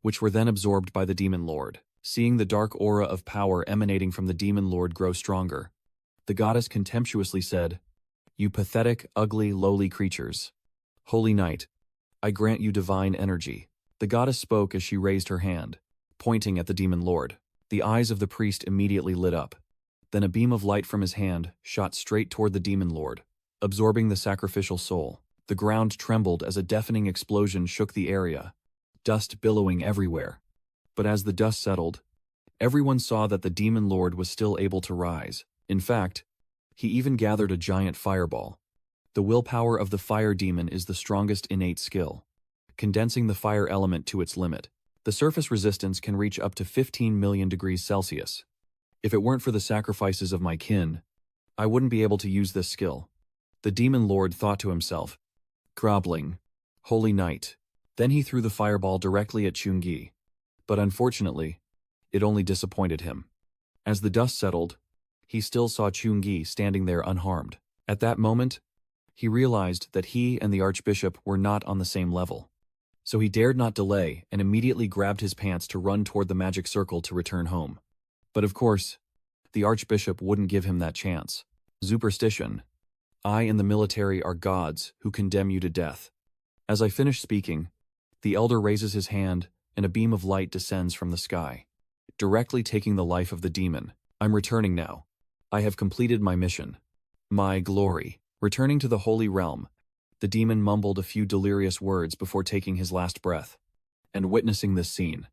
which were then absorbed by the Demon Lord. Seeing the dark aura of power emanating from the Demon Lord grow stronger, the goddess contemptuously said, You pathetic, ugly, lowly creatures. Holy Knight, I grant you divine energy. The goddess spoke as she raised her hand, pointing at the Demon Lord. The eyes of the priest immediately lit up. Then a beam of light from his hand shot straight toward the Demon Lord, absorbing the sacrificial soul. The ground trembled as a deafening explosion shook the area, dust billowing everywhere. But as the dust settled, everyone saw that the Demon Lord was still able to rise. In fact, he even gathered a giant fireball. The willpower of the fire demon is the strongest innate skill, condensing the fire element to its limit. The surface resistance can reach up to 15 million degrees Celsius. If it weren't for the sacrifices of my kin, I wouldn't be able to use this skill. The Demon Lord thought to himself, Grobbling, Holy Knight, Then he threw the fireball directly at Chun-Gi. But unfortunately, it only disappointed him. As the dust settled, he still saw Chun-Gi standing there unharmed. At that moment, he realized that he and the Archbishop were not on the same level. So he dared not delay and immediately grabbed his pants to run toward the magic circle to return home. But of course, the Archbishop wouldn't give him that chance. Superstition. I and the military are gods who condemn you to death. As I finish speaking, the elder raises his hand and a beam of light descends from the sky, directly taking the life of the demon. I'm returning now. I have completed my mission. My glory. Returning to the Holy Realm, the demon mumbled a few delirious words before taking his last breath. And witnessing this scene,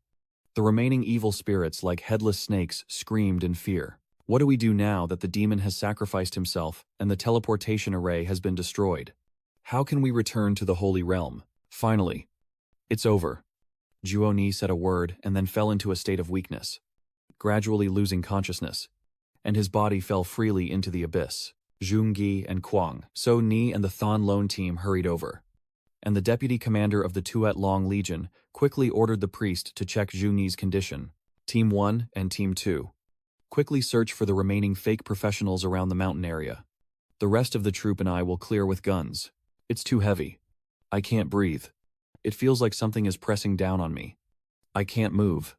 the remaining evil spirits like headless snakes screamed in fear. What do we do now that the demon has sacrificed himself and the teleportation array has been destroyed? How can we return to the Holy Realm? Finally, it's over. Juoni said a word and then fell into a state of weakness, gradually losing consciousness, and his body fell freely into the abyss. Jungi and Kwang, So Ni and the Thon Lone team hurried over, and the deputy commander of the Tuat Long Legion quickly ordered the priest to check Juni's condition. Team 1 and Team 2. Quickly search for the remaining fake professionals around the mountain area. The rest of the troop and I will clear with guns. It's too heavy. I can't breathe. It feels like something is pressing down on me. I can't move.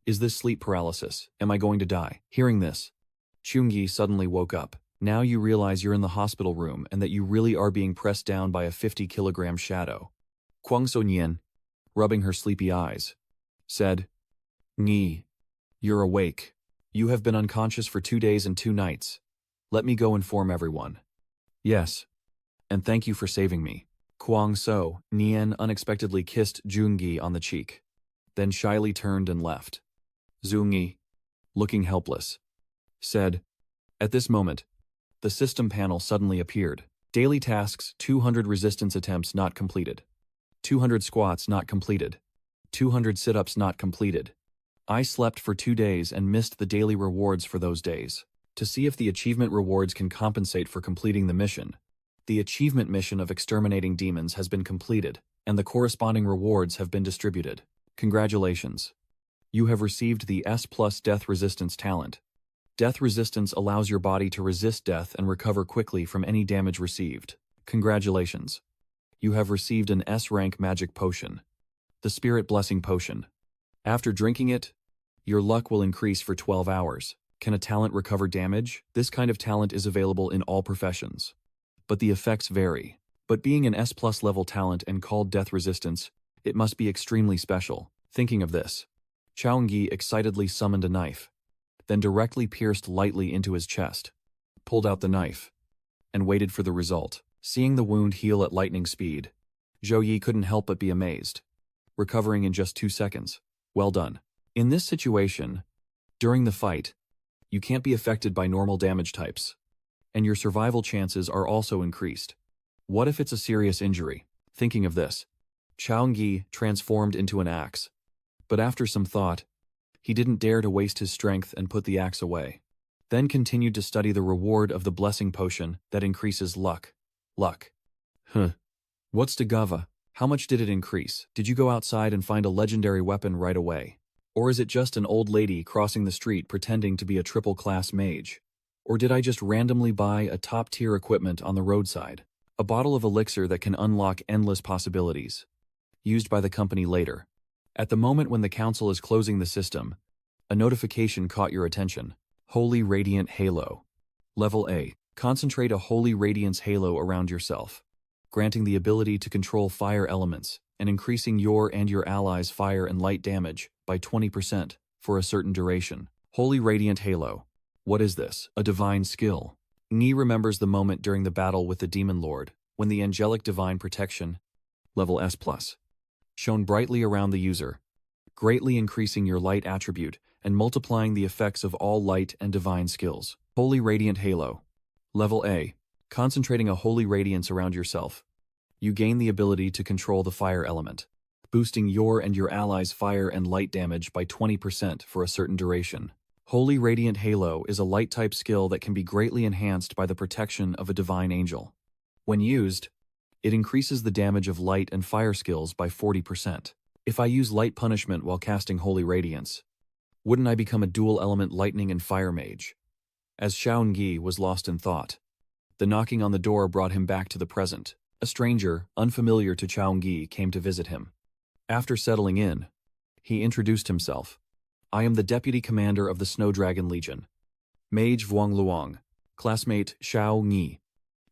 Is this sleep paralysis? Am I going to die? Hearing this, Chungi suddenly woke up. Now you realize you're in the hospital room and that you really are being pressed down by a 50-kilogram shadow. Kwang So-Nien, rubbing her sleepy eyes, said, Ni, you're awake. You have been unconscious for 2 days and 2 nights. Let me go inform everyone. Yes. And thank you for saving me. Kwang So-Nien unexpectedly kissed Jungi on the cheek, then shyly turned and left. Zungi, looking helpless, said, at this moment, the system panel suddenly appeared. Daily tasks: 200 resistance attempts not completed. 200 squats not completed. 200 sit-ups not completed. I slept for 2 days and missed the daily rewards for those days. To see if the achievement rewards can compensate for completing the mission, the achievement mission of exterminating demons has been completed, and the corresponding rewards have been distributed. Congratulations. You have received the S+ Death Resistance talent. Death resistance allows your body to resist death and recover quickly from any damage received. Congratulations. You have received an S-rank magic potion, the Spirit Blessing Potion. After drinking it, your luck will increase for 12 hours. Can a talent recover damage? This kind of talent is available in all professions, but the effects vary. But being an S+ level talent and called death resistance, it must be extremely special. Thinking of this, Chaungi excitedly summoned a knife, then directly pierced lightly into his chest, pulled out the knife, and waited for the result. Seeing the wound heal at lightning speed, Zhou Yi couldn't help but be amazed, recovering in just 2 seconds. Well done. In this situation, during the fight, you can't be affected by normal damage types, and your survival chances are also increased. What if it's a serious injury? Thinking of this, Chaungi transformed into an axe, but after some thought, he didn't dare to waste his strength and put the axe away. Then continued to study the reward of the blessing potion that increases luck. Luck. What's Dagava? How much did it increase? Did you go outside and find a legendary weapon right away? Or is it just an old lady crossing the street pretending to be a triple-class mage? Or did I just randomly buy a top-tier equipment on the roadside? A bottle of elixir that can unlock endless possibilities, used by the company later. At the moment when the council is closing the system, a notification caught your attention. Holy Radiant Halo. Level A. Concentrate a Holy Radiance Halo around yourself, granting the ability to control fire elements and increasing your and your allies' fire and light damage by 20% for a certain duration. Holy Radiant Halo. What is this? A divine skill. Ni remembers the moment during the battle with the Demon Lord, when the angelic divine protection, level S+, shone brightly around the user, greatly increasing your light attribute and multiplying the effects of all light and divine skills. Holy Radiant Halo. Level A. Concentrating a holy radiance around yourself, you gain the ability to control the fire element, boosting your and your allies' fire and light damage by 20% for a certain duration. Holy Radiant Halo is a light-type skill that can be greatly enhanced by the protection of a divine angel. When used, It increases the damage of light and fire skills by 40%. If I use light punishment while casting Holy Radiance, wouldn't I become a dual-element lightning and fire mage? As Xiao was lost in thought, the knocking on the door brought him back to the present. A stranger, unfamiliar to Xiao came to visit him. After settling in, he introduced himself. I am the deputy commander of the Snow Dragon Legion, Mage Vuong Luong, classmate Xiao.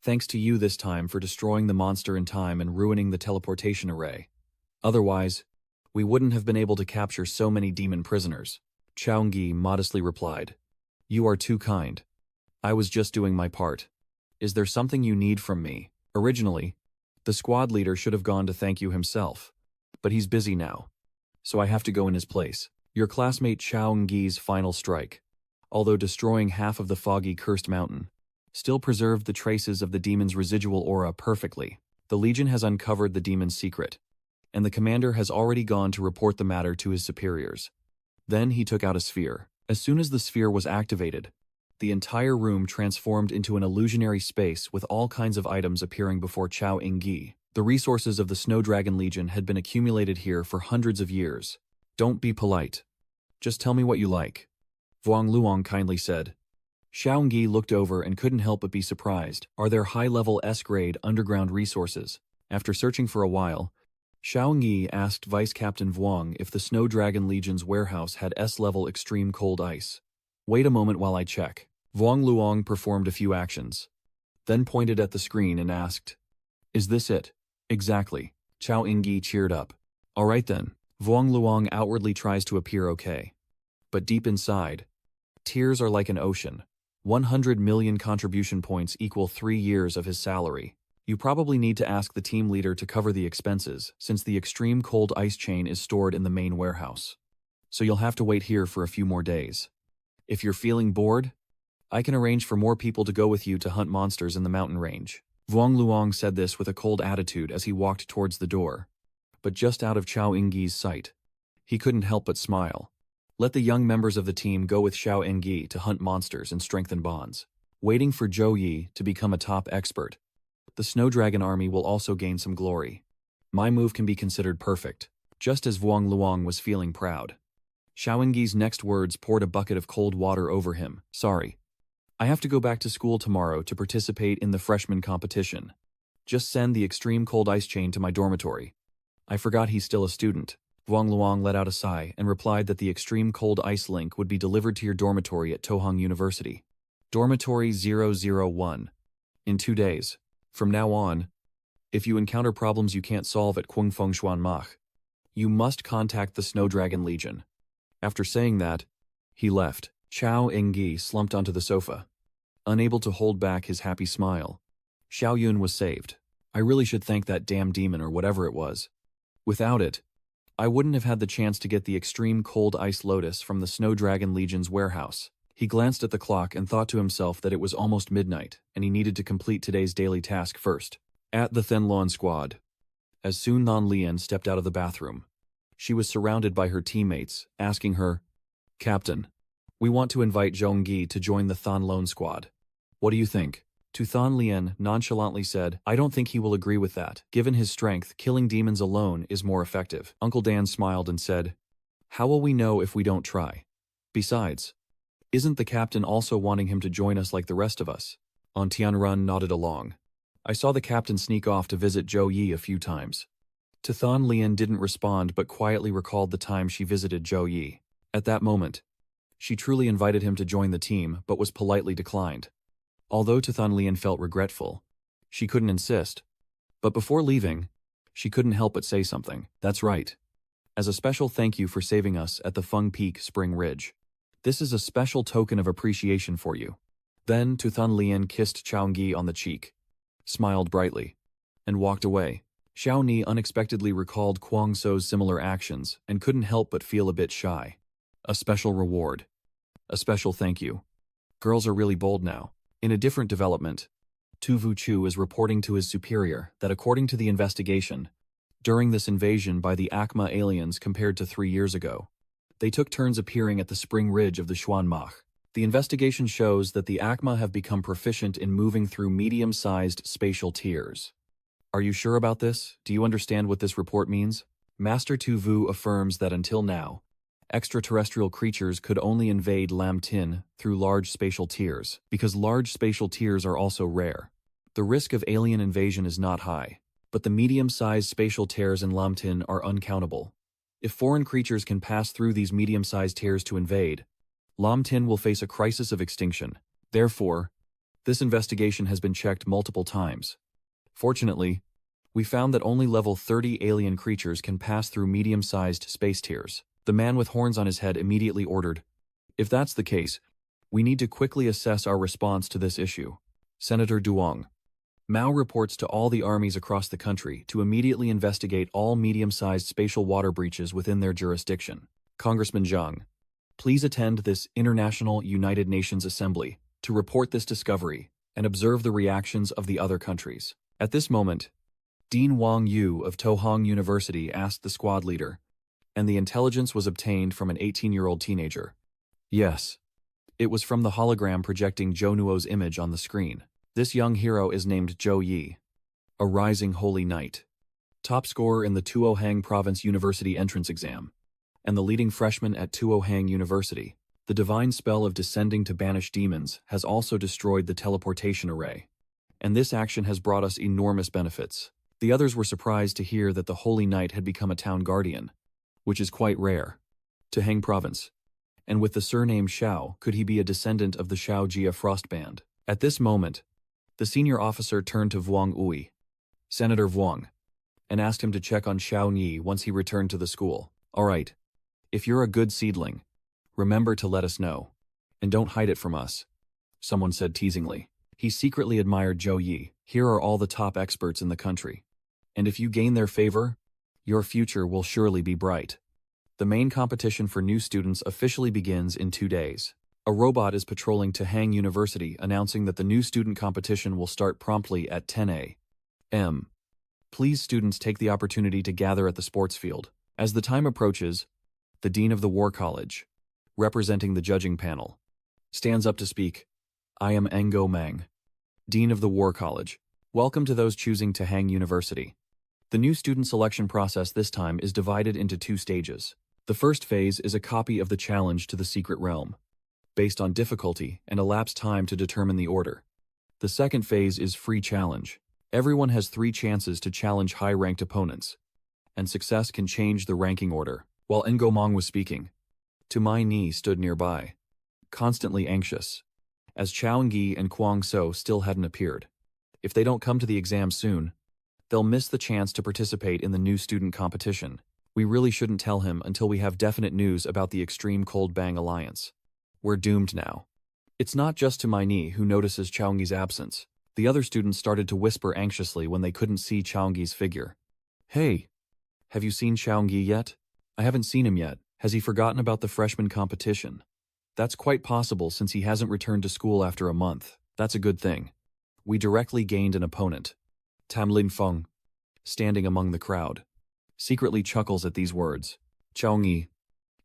Thanks to you this time for destroying the monster in time and ruining the teleportation array. Otherwise, we wouldn't have been able to capture so many demon prisoners. Xiao modestly replied. You are too kind. I was just doing my part. Is there something you need from me? Originally, the squad leader should have gone to thank you himself, but he's busy now, so I have to go in his place. Your classmate Xiao final strike, although destroying half of the foggy cursed mountain, still preserved the traces of the demon's residual aura perfectly. The Legion has uncovered the demon's secret, and the commander has already gone to report the matter to his superiors. Then he took out a sphere. As soon as the sphere was activated, the entire room transformed into an illusionary space with all kinds of items appearing before Xiao Ingyi. The resources of the Snow Dragon Legion had been accumulated here for hundreds of years. Don't be polite. Just tell me what you like, Vuong Luong kindly said. Xiao Ingyi looked over and couldn't help but be surprised. Are there high-level S-grade underground resources? After searching for a while, Xiao Ingyi asked Vice Captain Vuong if the Snow Dragon Legion's warehouse had S-level extreme cold ice. Wait a moment while I check. Vuong Luong performed a few actions, then pointed at the screen and asked, Is this it? Exactly. Xiao Ingyi cheered up. All right then. Vuong Luong outwardly tries to appear okay. But deep inside, tears are like an ocean. 100 million contribution points equal 3 years of his salary. You probably need to ask the team leader to cover the expenses, since the extreme cold ice chain is stored in the main warehouse. So you'll have to wait here for a few more days. If you're feeling bored, I can arrange for more people to go with you to hunt monsters in the mountain range. Vuong Luong said this with a cold attitude as he walked towards the door, but just out of Xiao Ingyi's sight. He couldn't help but smile. Let the young members of the team go with Xiao Ingyi to hunt monsters and strengthen bonds. Waiting for Zhou Yi to become a top expert, the Snow Dragon army will also gain some glory. My move can be considered perfect. Just as Vuong Luong was feeling proud, Xiao Ingyi's next words poured a bucket of cold water over him. Sorry. I have to go back to school tomorrow to participate in the freshman competition. Just send the extreme cold ice chain to my dormitory. I forgot he's still a student. Vuong Luong let out a sigh and replied that the extreme cold ice link would be delivered to your dormitory at Tohong University. Dormitory 001. In 2 days. From now on, if you encounter problems you can't solve at Kungfeng Xuanmach, you must contact the Snow Dragon Legion. After saying that, he left. Xiao Ingyi slumped onto the sofa, unable to hold back his happy smile. Xiao Yun was saved. I really should thank that damn demon or whatever it was. Without it, I wouldn't have had the chance to get the extreme cold ice lotus from the Snow Dragon Legion's warehouse. He glanced at the clock and thought to himself that it was almost midnight, and he needed to complete today's daily task first. At the Thenlon squad, as Sun Non Lian stepped out of the bathroom, she was surrounded by her teammates, asking her, Captain, we want to invite Zhongyi to join the Thanlon squad. What do you think? To Than Lian nonchalantly said, I don't think he will agree with that. Given his strength, killing demons alone is more effective. Uncle Dan smiled and said, How will we know if we don't try? Besides, isn't the captain also wanting him to join us like the rest of us? On Tianrun nodded along. I saw the captain sneak off to visit Zhou Yi a few times. Tithan Lian didn't respond but quietly recalled the time she visited Zhou Yi. At that moment, she truly invited him to join the team but was politely declined. Although Tithan Lian felt regretful, she couldn't insist. But before leaving, she couldn't help but say something. That's right. As a special thank you for saving us at the Feng Peak Spring Ridge. This is a special token of appreciation for you. Then Tithan Lian kissed Xiao Ingyi on the cheek, smiled brightly, and walked away. Xiao Ni unexpectedly recalled Kuang Sou's similar actions and couldn't help but feel a bit shy. A special reward. A special thank you. Girls are really bold now. In a different development, Tu Vu Chu is reporting to his superior that according to the investigation, during this invasion by the Akma aliens compared to 3 years ago, they took turns appearing at the spring ridge of the Xuanmach. The investigation shows that the Akma have become proficient in moving through medium-sized spatial tiers. Are you sure about this? Do you understand what this report means? Master Tu Vu affirms that until now, extraterrestrial creatures could only invade Lam Tin through large spatial tiers, because large spatial tiers are also rare. The risk of alien invasion is not high, but the medium-sized spatial tiers in Lam Tin are uncountable. If foreign creatures can pass through these medium-sized tiers to invade, Lam Tin will face a crisis of extinction. Therefore, this investigation has been checked multiple times. Fortunately, we found that only level 30 alien creatures can pass through medium-sized space tiers. The man with horns on his head immediately ordered, "If that's the case, we need to quickly assess our response to this issue." Senator Duong. Mao reports to all the armies across the country to immediately investigate all medium-sized spatial water breaches within their jurisdiction. Congressman Zhang, please attend this International United Nations Assembly to report this discovery and observe the reactions of the other countries. At this moment, Dean Wang Yu of Tohong University asked the squad leader, and the intelligence was obtained from an 18-year-old teenager. Yes, it was from the hologram projecting Zhou Nuo's image on the screen. This young hero is named Zhou Yi, a rising holy knight, top scorer in the Tuohang Province University entrance exam, and the leading freshman at Tuohang University. The divine spell of descending to banish demons has also destroyed the teleportation array, and this action has brought us enormous benefits. The others were surprised to hear that the holy knight had become a town guardian, which is quite rare. Tohang Province, and with the surname Xiao, could he be a descendant of the Xiao Jia Frost Band? At this moment, the senior officer turned to Vuong Ui, Senator Vuong, and asked him to check on Xiao Ni once he returned to the school. All right, if you're a good seedling, remember to let us know, and don't hide it from us, someone said teasingly. He secretly admired Zhou Yi. Here are all the top experts in the country, and if you gain their favor, your future will surely be bright. The main competition for new students officially begins in 2 days. A robot is patrolling Tohang University announcing that the new student competition will start promptly at 10 a.m. Please students take the opportunity to gather at the sports field. As the time approaches, the Dean of the War College, representing the judging panel, stands up to speak. I am Ngo Mang, Dean of the War College. Welcome to those choosing Tohang University. The new student selection process this time is divided into 2 stages. The first phase is a copy of the challenge to the secret realm, based on difficulty and elapsed time to determine the order. The second phase is free challenge. Everyone has 3 chances to challenge high-ranked opponents, and success can change the ranking order. While Ngo Mang was speaking, Tu Mai Ni stood nearby, constantly anxious, as Chao Ngi and Kwang So still hadn't appeared. If they don't come to the exam soon, they'll miss the chance to participate in the new student competition. We really shouldn't tell him until we have definite news about the Extreme Cold Bang Alliance. We're doomed now. It's not just Tu Mai Ni who notices Chao Ngi's absence. The other students started to whisper anxiously when they couldn't see Chao Ngi's figure. Hey, have you seen Chao Ngi yet? I haven't seen him yet. Has he forgotten about the freshman competition? That's quite possible since he hasn't returned to school after a month. That's a good thing. We directly gained an opponent. Tam Lin Feng, standing among the crowd, secretly chuckles at these words. Chao Ngi,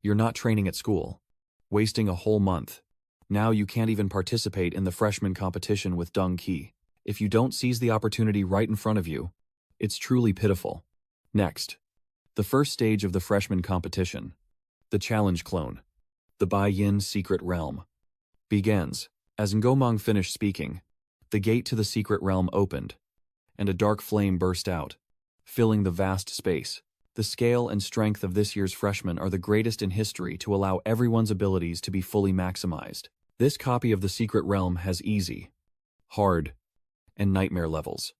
you're not training at school. Wasting a whole month. Now you can't even participate in the freshman competition with Deng Qi. If you don't seize the opportunity right in front of you, it's truly pitiful. Next, the first stage of the freshman competition, the challenge clone, the Bai Yin secret realm, begins. As Ngomang finished speaking, the gate to the secret realm opened, and a dark flame burst out, filling the vast space. The scale and strength of this year's freshmen are the greatest in history to allow everyone's abilities to be fully maximized. This copy of the secret realm has easy, hard, and nightmare levels,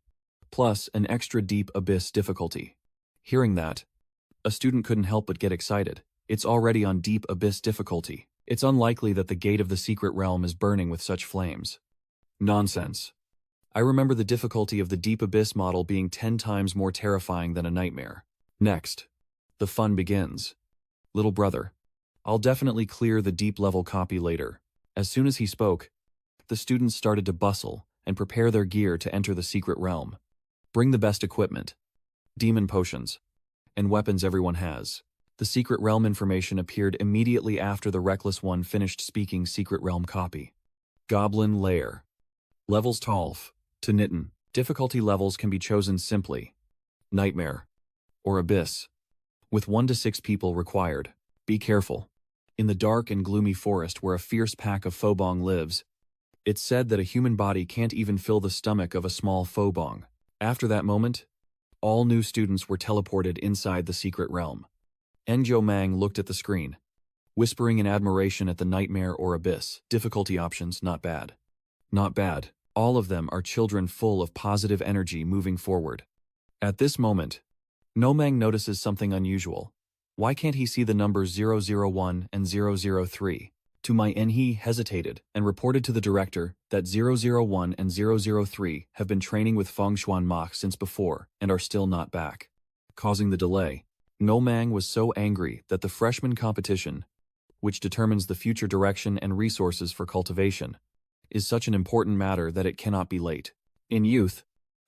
plus an extra deep abyss difficulty. Hearing that, a student couldn't help but get excited. It's already on deep abyss difficulty. It's unlikely that the gate of the secret realm is burning with such flames. Nonsense. I remember the difficulty of the deep abyss model being 10 times more terrifying than a nightmare. Next, the fun begins. Little brother, I'll definitely clear the deep level copy later. As soon as he spoke, the students started to bustle and prepare their gear to enter the secret realm. Bring the best equipment, demon potions, and weapons everyone has. The secret realm information appeared immediately after the reckless one finished speaking secret realm copy. Goblin Lair. Levels 12 to Nitten. Difficulty levels can be chosen simply: Nightmare or Abyss, with 1 to 6 people required. Be careful. In the dark and gloomy forest where a fierce pack of Phobong lives, it's said that a human body can't even fill the stomach of a small Phobong. After that moment, all new students were teleported inside the secret realm. Enjo Mang looked at the screen, whispering in admiration at the Nightmare or Abyss. Difficulty options, not bad. Not bad. All of them are children full of positive energy moving forward. At this moment, No Mang notices something unusual. Why can't he see the numbers 001 and 003? To my N, he hesitated and reported to the director that 001 and 003 have been training with Feng Xuan Mach since before and are still not back, causing the delay. No Mang was so angry that the freshman competition, which determines the future direction and resources for cultivation, is such an important matter that it cannot be late. In youth,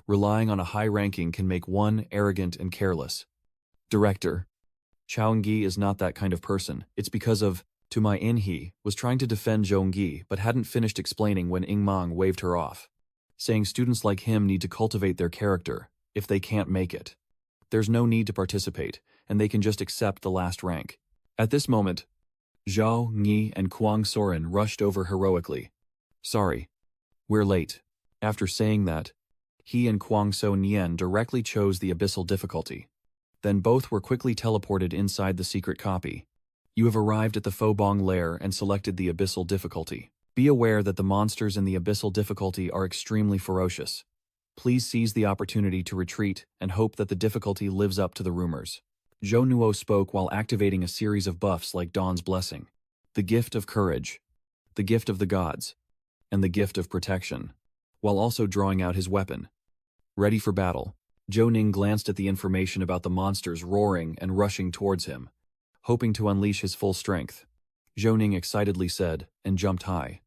relying on a high ranking can make one arrogant and careless. Director, Chaoenggi is not that kind of person. It's because of, to my in, he was trying to defend Zhongyi but hadn't finished explaining when Ingmang waved her off, saying students like him need to cultivate their character. If they can't make it, there's no need to participate, and they can just accept the last rank. At this moment, Zhao, Ni, and Kuang Soren rushed over heroically. Sorry, we're late. After saying that, he and Kuang So Nian directly chose the abyssal difficulty. Then both were quickly teleported inside the secret copy. You have arrived at the Phobong lair and selected the abyssal difficulty. Be aware that the monsters in the abyssal difficulty are extremely ferocious. Please seize the opportunity to retreat and hope that the difficulty lives up to the rumors. Zhou Nuo spoke while activating a series of buffs like Dawn's Blessing, the gift of courage, the gift of the gods, and the gift of protection, while also drawing out his weapon. Ready for battle, Zhou Ning glanced at the information about the monsters roaring and rushing towards him, hoping to unleash his full strength. Zhou Ning excitedly said, and jumped high,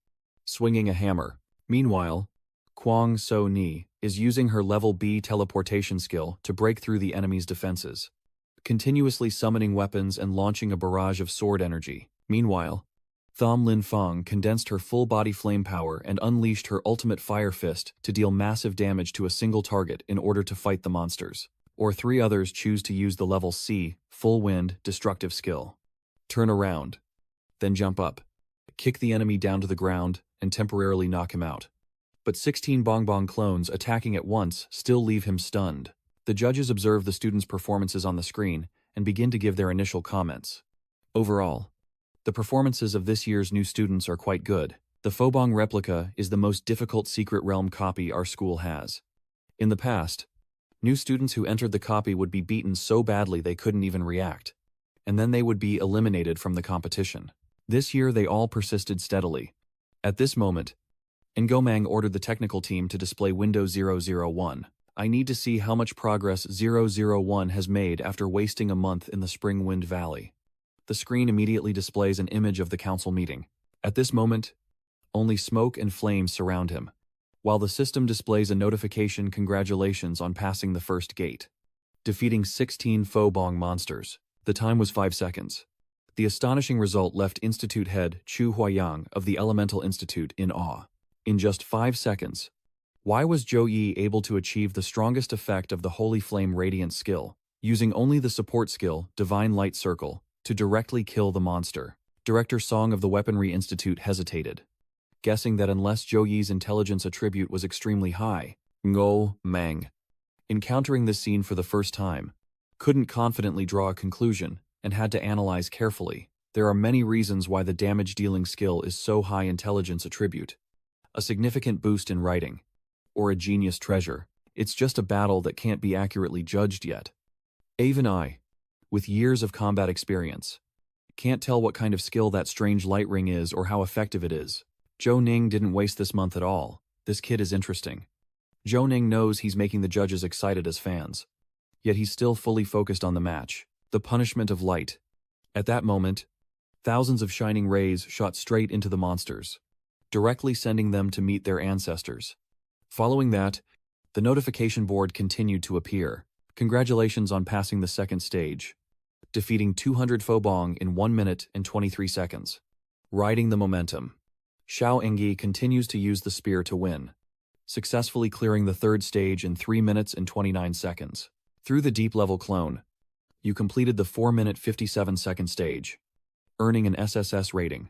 swinging a hammer. Meanwhile, Kuang So Ni is using her level B teleportation skill to break through the enemy's defenses, continuously summoning weapons and launching a barrage of sword energy. Meanwhile, Tham Lin Feng condensed her full-body flame power and unleashed her ultimate fire fist to deal massive damage to a single target in order to fight the monsters. Or 3 others choose to use the level C, full wind, destructive skill. Turn around, then jump up, kick the enemy down to the ground, and temporarily knock him out. But 16 Bongbong clones attacking at once still leave him stunned. The judges observe the students' performances on the screen and begin to give their initial comments. Overall, the performances of this year's new students are quite good. The Phobong replica is the most difficult secret realm copy our school has. In the past, new students who entered the copy would be beaten so badly they couldn't even react, and then they would be eliminated from the competition. This year they all persisted steadily. At this moment, Ngomang ordered the technical team to display Window 001. I need to see how much progress 001 has made after wasting a month in the Spring Wind Valley. The screen immediately displays an image of the council meeting. At this moment, only smoke and flames surround him, while the system displays a notification congratulations on passing the first gate, defeating 16 Phobong monsters. The time was 5 seconds. The astonishing result left Institute head Chu Huayang of the Elemental Institute in awe. In just 5 seconds, why was Zhou Yi able to achieve the strongest effect of the Holy Flame Radiant skill, using only the support skill, Divine Light Circle, to directly kill the monster? Director Song of the Weaponry Institute hesitated, guessing that unless Zhou Yi's intelligence attribute was extremely high, Ngo Mang, encountering this scene for the first time, couldn't confidently draw a conclusion and had to analyze carefully. There are many reasons why the damage-dealing skill is so high intelligence attribute. A significant boost in writing, or a genius treasure. It's just a battle that can't be accurately judged yet. Even I, with years of combat experience, can't tell what kind of skill that strange light ring is or how effective it is. Zhou Ning didn't waste this month at all. This kid is interesting. Zhou Ning knows he's making the judges excited as fans, yet he's still fully focused on the match. The punishment of light. At that moment, thousands of shining rays shot straight into the monsters, directly sending them to meet their ancestors. Following that, the notification board continued to appear. Congratulations on passing the second stage, defeating 200 Phobong in 1 minute and 23 seconds. Riding the momentum, Xiao Engyi continues to use the spear to win. successfully clearing the third stage in 3 minutes and 29 seconds. Through the deep-level clone, you completed the 4-minute 57-second stage, earning an SSS rating,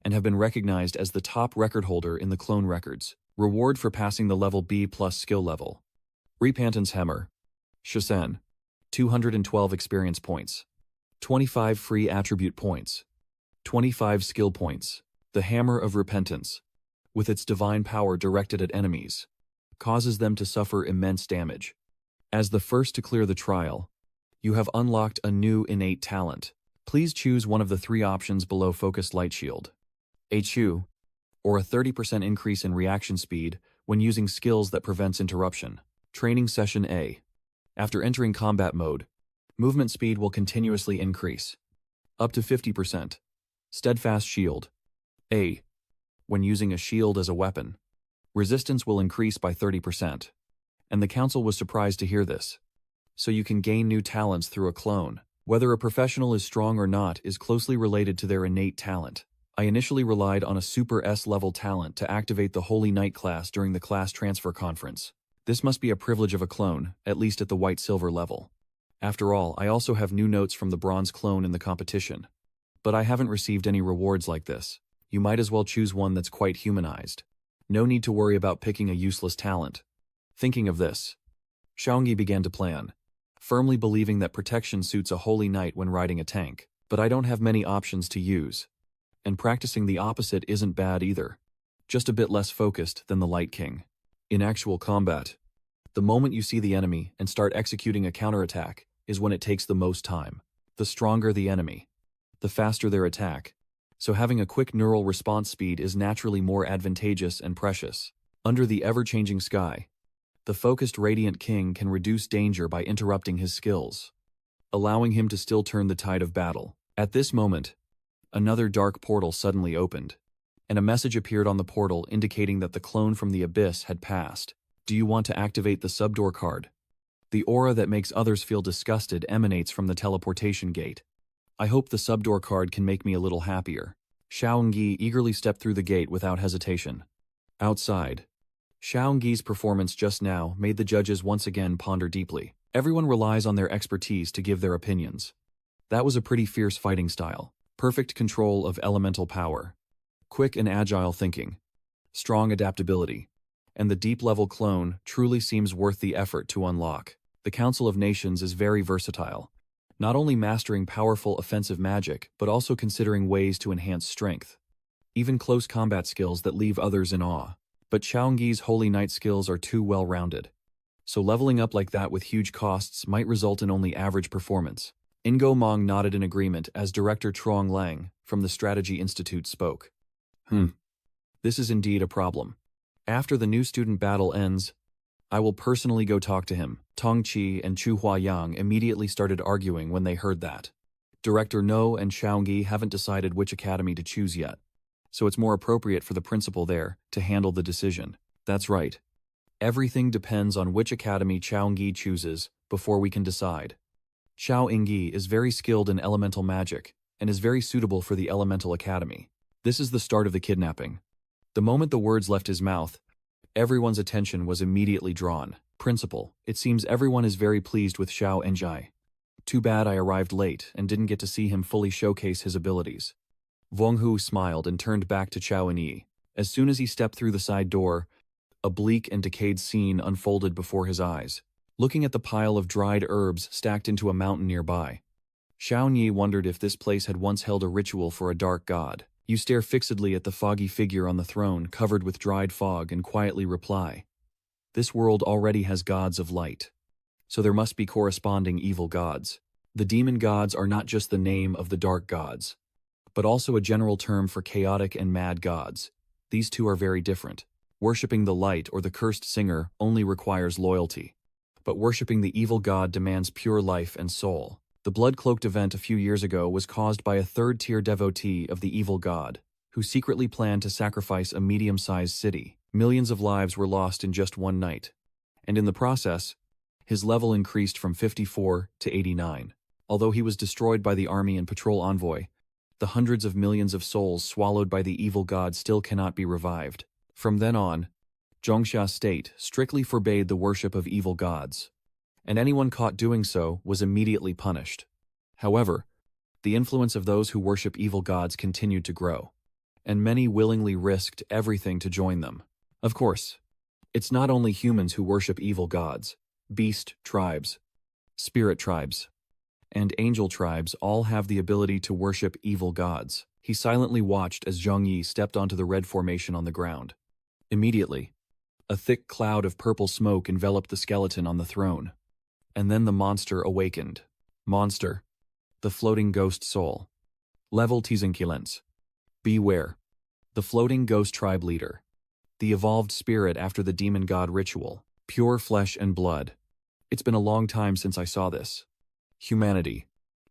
and have been recognized as the top record holder in the clone records. Reward for passing the level B+ skill level. Repentance Hammer. Shisen. 212 experience points. 25 free attribute points. 25 skill points. The Hammer of Repentance, with its divine power directed at enemies, causes them to suffer immense damage. As the first to clear the trial, you have unlocked a new innate talent. Please choose one of the 3 options below. Focused Light Shield, HU, or a 30% increase in reaction speed when using skills that prevents interruption. Training Session A. After entering combat mode, movement speed will continuously increase, up to 50%. Steadfast Shield, A. When using a shield as a weapon, resistance will increase by 30%. And the council was surprised to hear this. So you can gain new talents through a clone. Whether a professional is strong or not is closely related to their innate talent. I initially relied on a Super S-level talent to activate the Holy Knight class during the class transfer conference. This must be a privilege of a clone, at least at the white-silver level. After all, I also have new notes from the bronze clone in the competition. But I haven't received any rewards like this. You might as well choose one that's quite humanized. No need to worry about picking a useless talent. Thinking of this, Xiaogi began to plan, firmly believing that protection suits a holy knight when riding a tank. But I don't have many options to use. And practicing the opposite isn't bad either. Just a bit less focused than the Light King. In actual combat, the moment you see the enemy and start executing a counterattack is when it takes the most time. The stronger the enemy, the faster their attack. So having a quick neural response speed is naturally more advantageous and precious. Under the ever-changing sky, the focused Radiant King can reduce danger by interrupting his skills, allowing him to still turn the tide of battle. At this moment, another dark portal suddenly opened, and a message appeared on the portal indicating that the clone from the abyss had passed. Do you want to activate the subdoor card? The aura that makes others feel disgusted emanates from the teleportation gate. I hope the subdoor card can make me a little happier. Xiaogi eagerly stepped through the gate without hesitation. Outside, Xiaogi's performance just now made the judges once again ponder deeply. Everyone relies on their expertise to give their opinions. That was a pretty fierce fighting style. Perfect control of elemental power. Quick and agile thinking. Strong adaptability. And the deep-level clone truly seems worth the effort to unlock. The Council of Nations is very versatile, not only mastering powerful offensive magic, but also considering ways to enhance strength. Even close combat skills that leave others in awe. But Xiaogi's Holy Knight skills are too well-rounded. So leveling up like that with huge costs might result in only average performance. Ingo Mong nodded in agreement as Director Truong Lang from the Strategy Institute spoke. This is indeed a problem. After the new student battle ends, I will personally go talk to him. Tong Qi and Chu Huayang immediately started arguing when they heard that. Director No and Xiaogi haven't decided which academy to choose yet, so it's more appropriate for the principal there to handle the decision. That's right. Everything depends on which academy Xiaogi chooses before we can decide. Xiao Yingyi is very skilled in elemental magic and is very suitable for the elemental academy. This is the start of the kidnapping. The moment the words left his mouth, everyone's attention was immediately drawn. Principal, it seems everyone is very pleased with Xiao Enjai. Too bad I arrived late and didn't get to see him fully showcase his abilities. Wang Hu smiled and turned back to Xiao Enyi. As soon as he stepped through the side door, a bleak and decayed scene unfolded before his eyes. Looking at the pile of dried herbs stacked into a mountain nearby, Xiao Enyi wondered if this place had once held a ritual for a dark god. You stare fixedly at the foggy figure on the throne covered with dried fog and quietly reply, "This world already has gods of light. So there must be corresponding evil gods. The demon gods are not just the name of the dark gods, but also a general term for chaotic and mad gods. These two are very different. Worshipping the light or the cursed singer only requires loyalty, but worshipping the evil god demands pure life and soul." The blood-cloaked event a few years ago was caused by a third-tier devotee of the evil god, who secretly planned to sacrifice a medium-sized city. Millions of lives were lost in just one night, and in the process, his level increased from 54 to 89. Although he was destroyed by the army and patrol envoy, the hundreds of millions of souls swallowed by the evil god still cannot be revived. From then on, Zhongsha State strictly forbade the worship of evil gods, and anyone caught doing so was immediately punished. However, the influence of those who worship evil gods continued to grow, and many willingly risked everything to join them. Of course, it's not only humans who worship evil gods. Beast tribes, spirit tribes, and angel tribes all have the ability to worship evil gods. He silently watched as Zhang Yi stepped onto the red formation on the ground. Immediately, a thick cloud of purple smoke enveloped the skeleton on the throne. And then the monster awakened. Monster, the floating ghost soul. Level Tizenkilens. Beware. The floating ghost tribe leader. The evolved spirit after the demon god ritual. Pure flesh and blood. It's been a long time since I saw this. Humanity.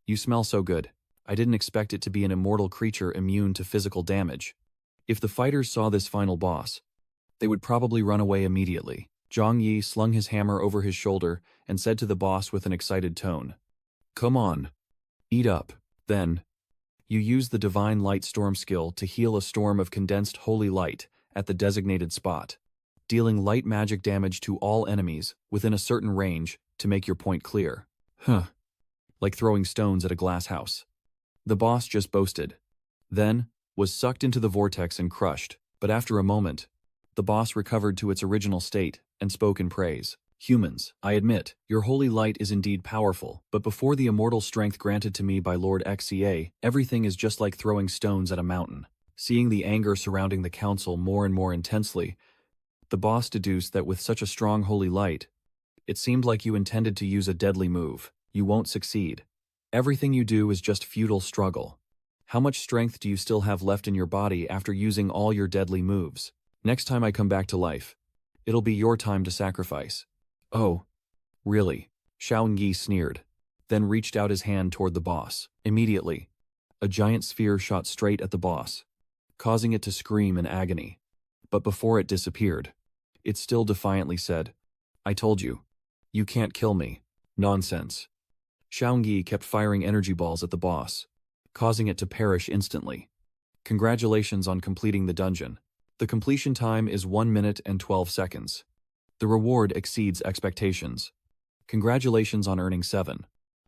You smell so good. I didn't expect it to be an immortal creature immune to physical damage. If the fighters saw this final boss, they would probably run away immediately. Zhang Yi slung his hammer over his shoulder and said to the boss with an excited tone, "Come on. Eat up." Then, you use the Divine Light Storm skill to heal a storm of condensed holy light at the designated spot, dealing light magic damage to all enemies within a certain range to make your point clear. Like throwing stones at a glass house. The boss just boasted. Then, was sucked into the vortex and crushed, but after a moment, the boss recovered to its original state and spoke in praise. "Humans, I admit, your holy light is indeed powerful, but before the immortal strength granted to me by Lord XCA, everything is just like throwing stones at a mountain." Seeing the anger surrounding the council more and more intensely, the boss deduced that with such a strong holy light, it seemed like you intended to use a deadly move. You won't succeed. Everything you do is just futile struggle. How much strength do you still have left in your body after using all your deadly moves? Next time I come back to life, it'll be your time to sacrifice. Oh, really? Xiao Yi sneered, then reached out his hand toward the boss. Immediately, a giant sphere shot straight at the boss, causing it to scream in agony. But before it disappeared, it still defiantly said, "I told you. You can't kill me." Nonsense. Xiao Yi kept firing energy balls at the boss, causing it to perish instantly. Congratulations on completing the dungeon. The completion time is 1 minute and 12 seconds. The reward exceeds expectations. Congratulations on earning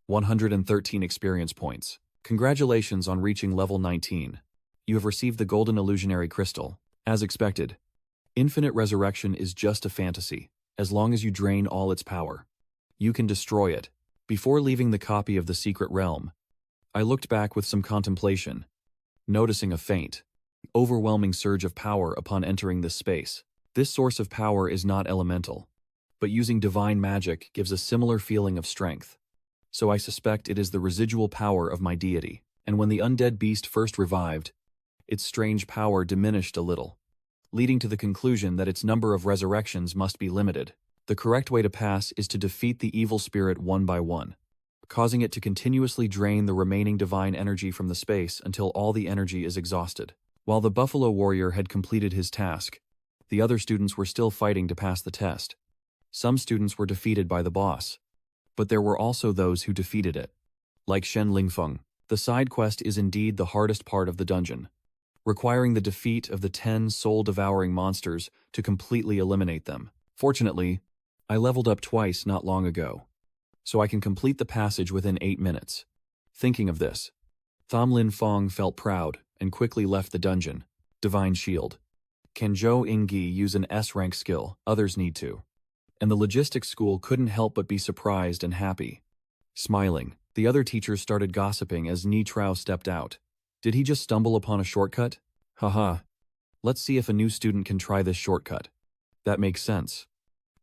113 experience points. Congratulations on reaching level 19. You have received the Golden Illusionary Crystal. As expected, infinite resurrection is just a fantasy. As long as you drain all its power, you can destroy it. Before leaving the copy of the Secret Realm, I looked back with some contemplation, noticing a faint, overwhelming surge of power upon entering this space. This source of power is not elemental, but using divine magic gives a similar feeling of strength. So I suspect it is the residual power of my deity. And when the undead beast first revived, its strange power diminished a little, leading to the conclusion that its number of resurrections must be limited. The correct way to pass is to defeat the evil spirit one by one, causing it to continuously drain the remaining divine energy from the space until all the energy is exhausted. While the Buffalo Warrior had completed his task, the other students were still fighting to pass the test. Some students were defeated by the boss, but there were also those who defeated it. Like Shen Lingfeng, the side quest is indeed the hardest part of the dungeon, requiring the defeat of the 10 soul-devouring monsters to completely eliminate them. Fortunately, I leveled up twice not long ago, so I can complete the passage within 8 minutes. Thinking of this, Tham Lin Fong felt proud and quickly left the dungeon. Divine Shield. Can Zhou Yingyi use an S-rank skill? Others need to. And the logistics school couldn't help but be surprised and happy. Smiling, the other teachers started gossiping as Ni Trao stepped out. Did he just stumble upon a shortcut? Haha. Let's see if a new student can try this shortcut. That makes sense.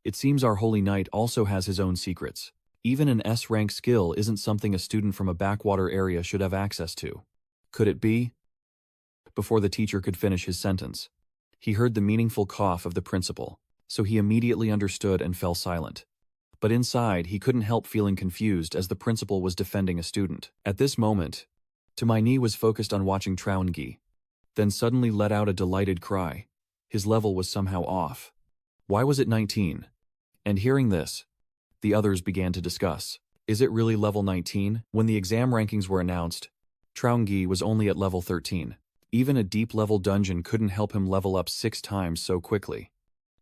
It seems our Holy Knight also has his own secrets. Even an S-rank skill isn't something a student from a backwater area should have access to. Could it be? Before the teacher could finish his sentence, he heard the meaningful cough of the principal, so he immediately understood and fell silent. But inside, he couldn't help feeling confused as the principal was defending a student. At this moment, Tumaini was focused on watching Traungi, then suddenly let out a delighted cry. His level was somehow off. Why was it 19? And hearing this, the others began to discuss. Is it really level 19? When the exam rankings were announced, Traungi was only at level 13. Even a deep-level dungeon couldn't help him level up 6 times so quickly.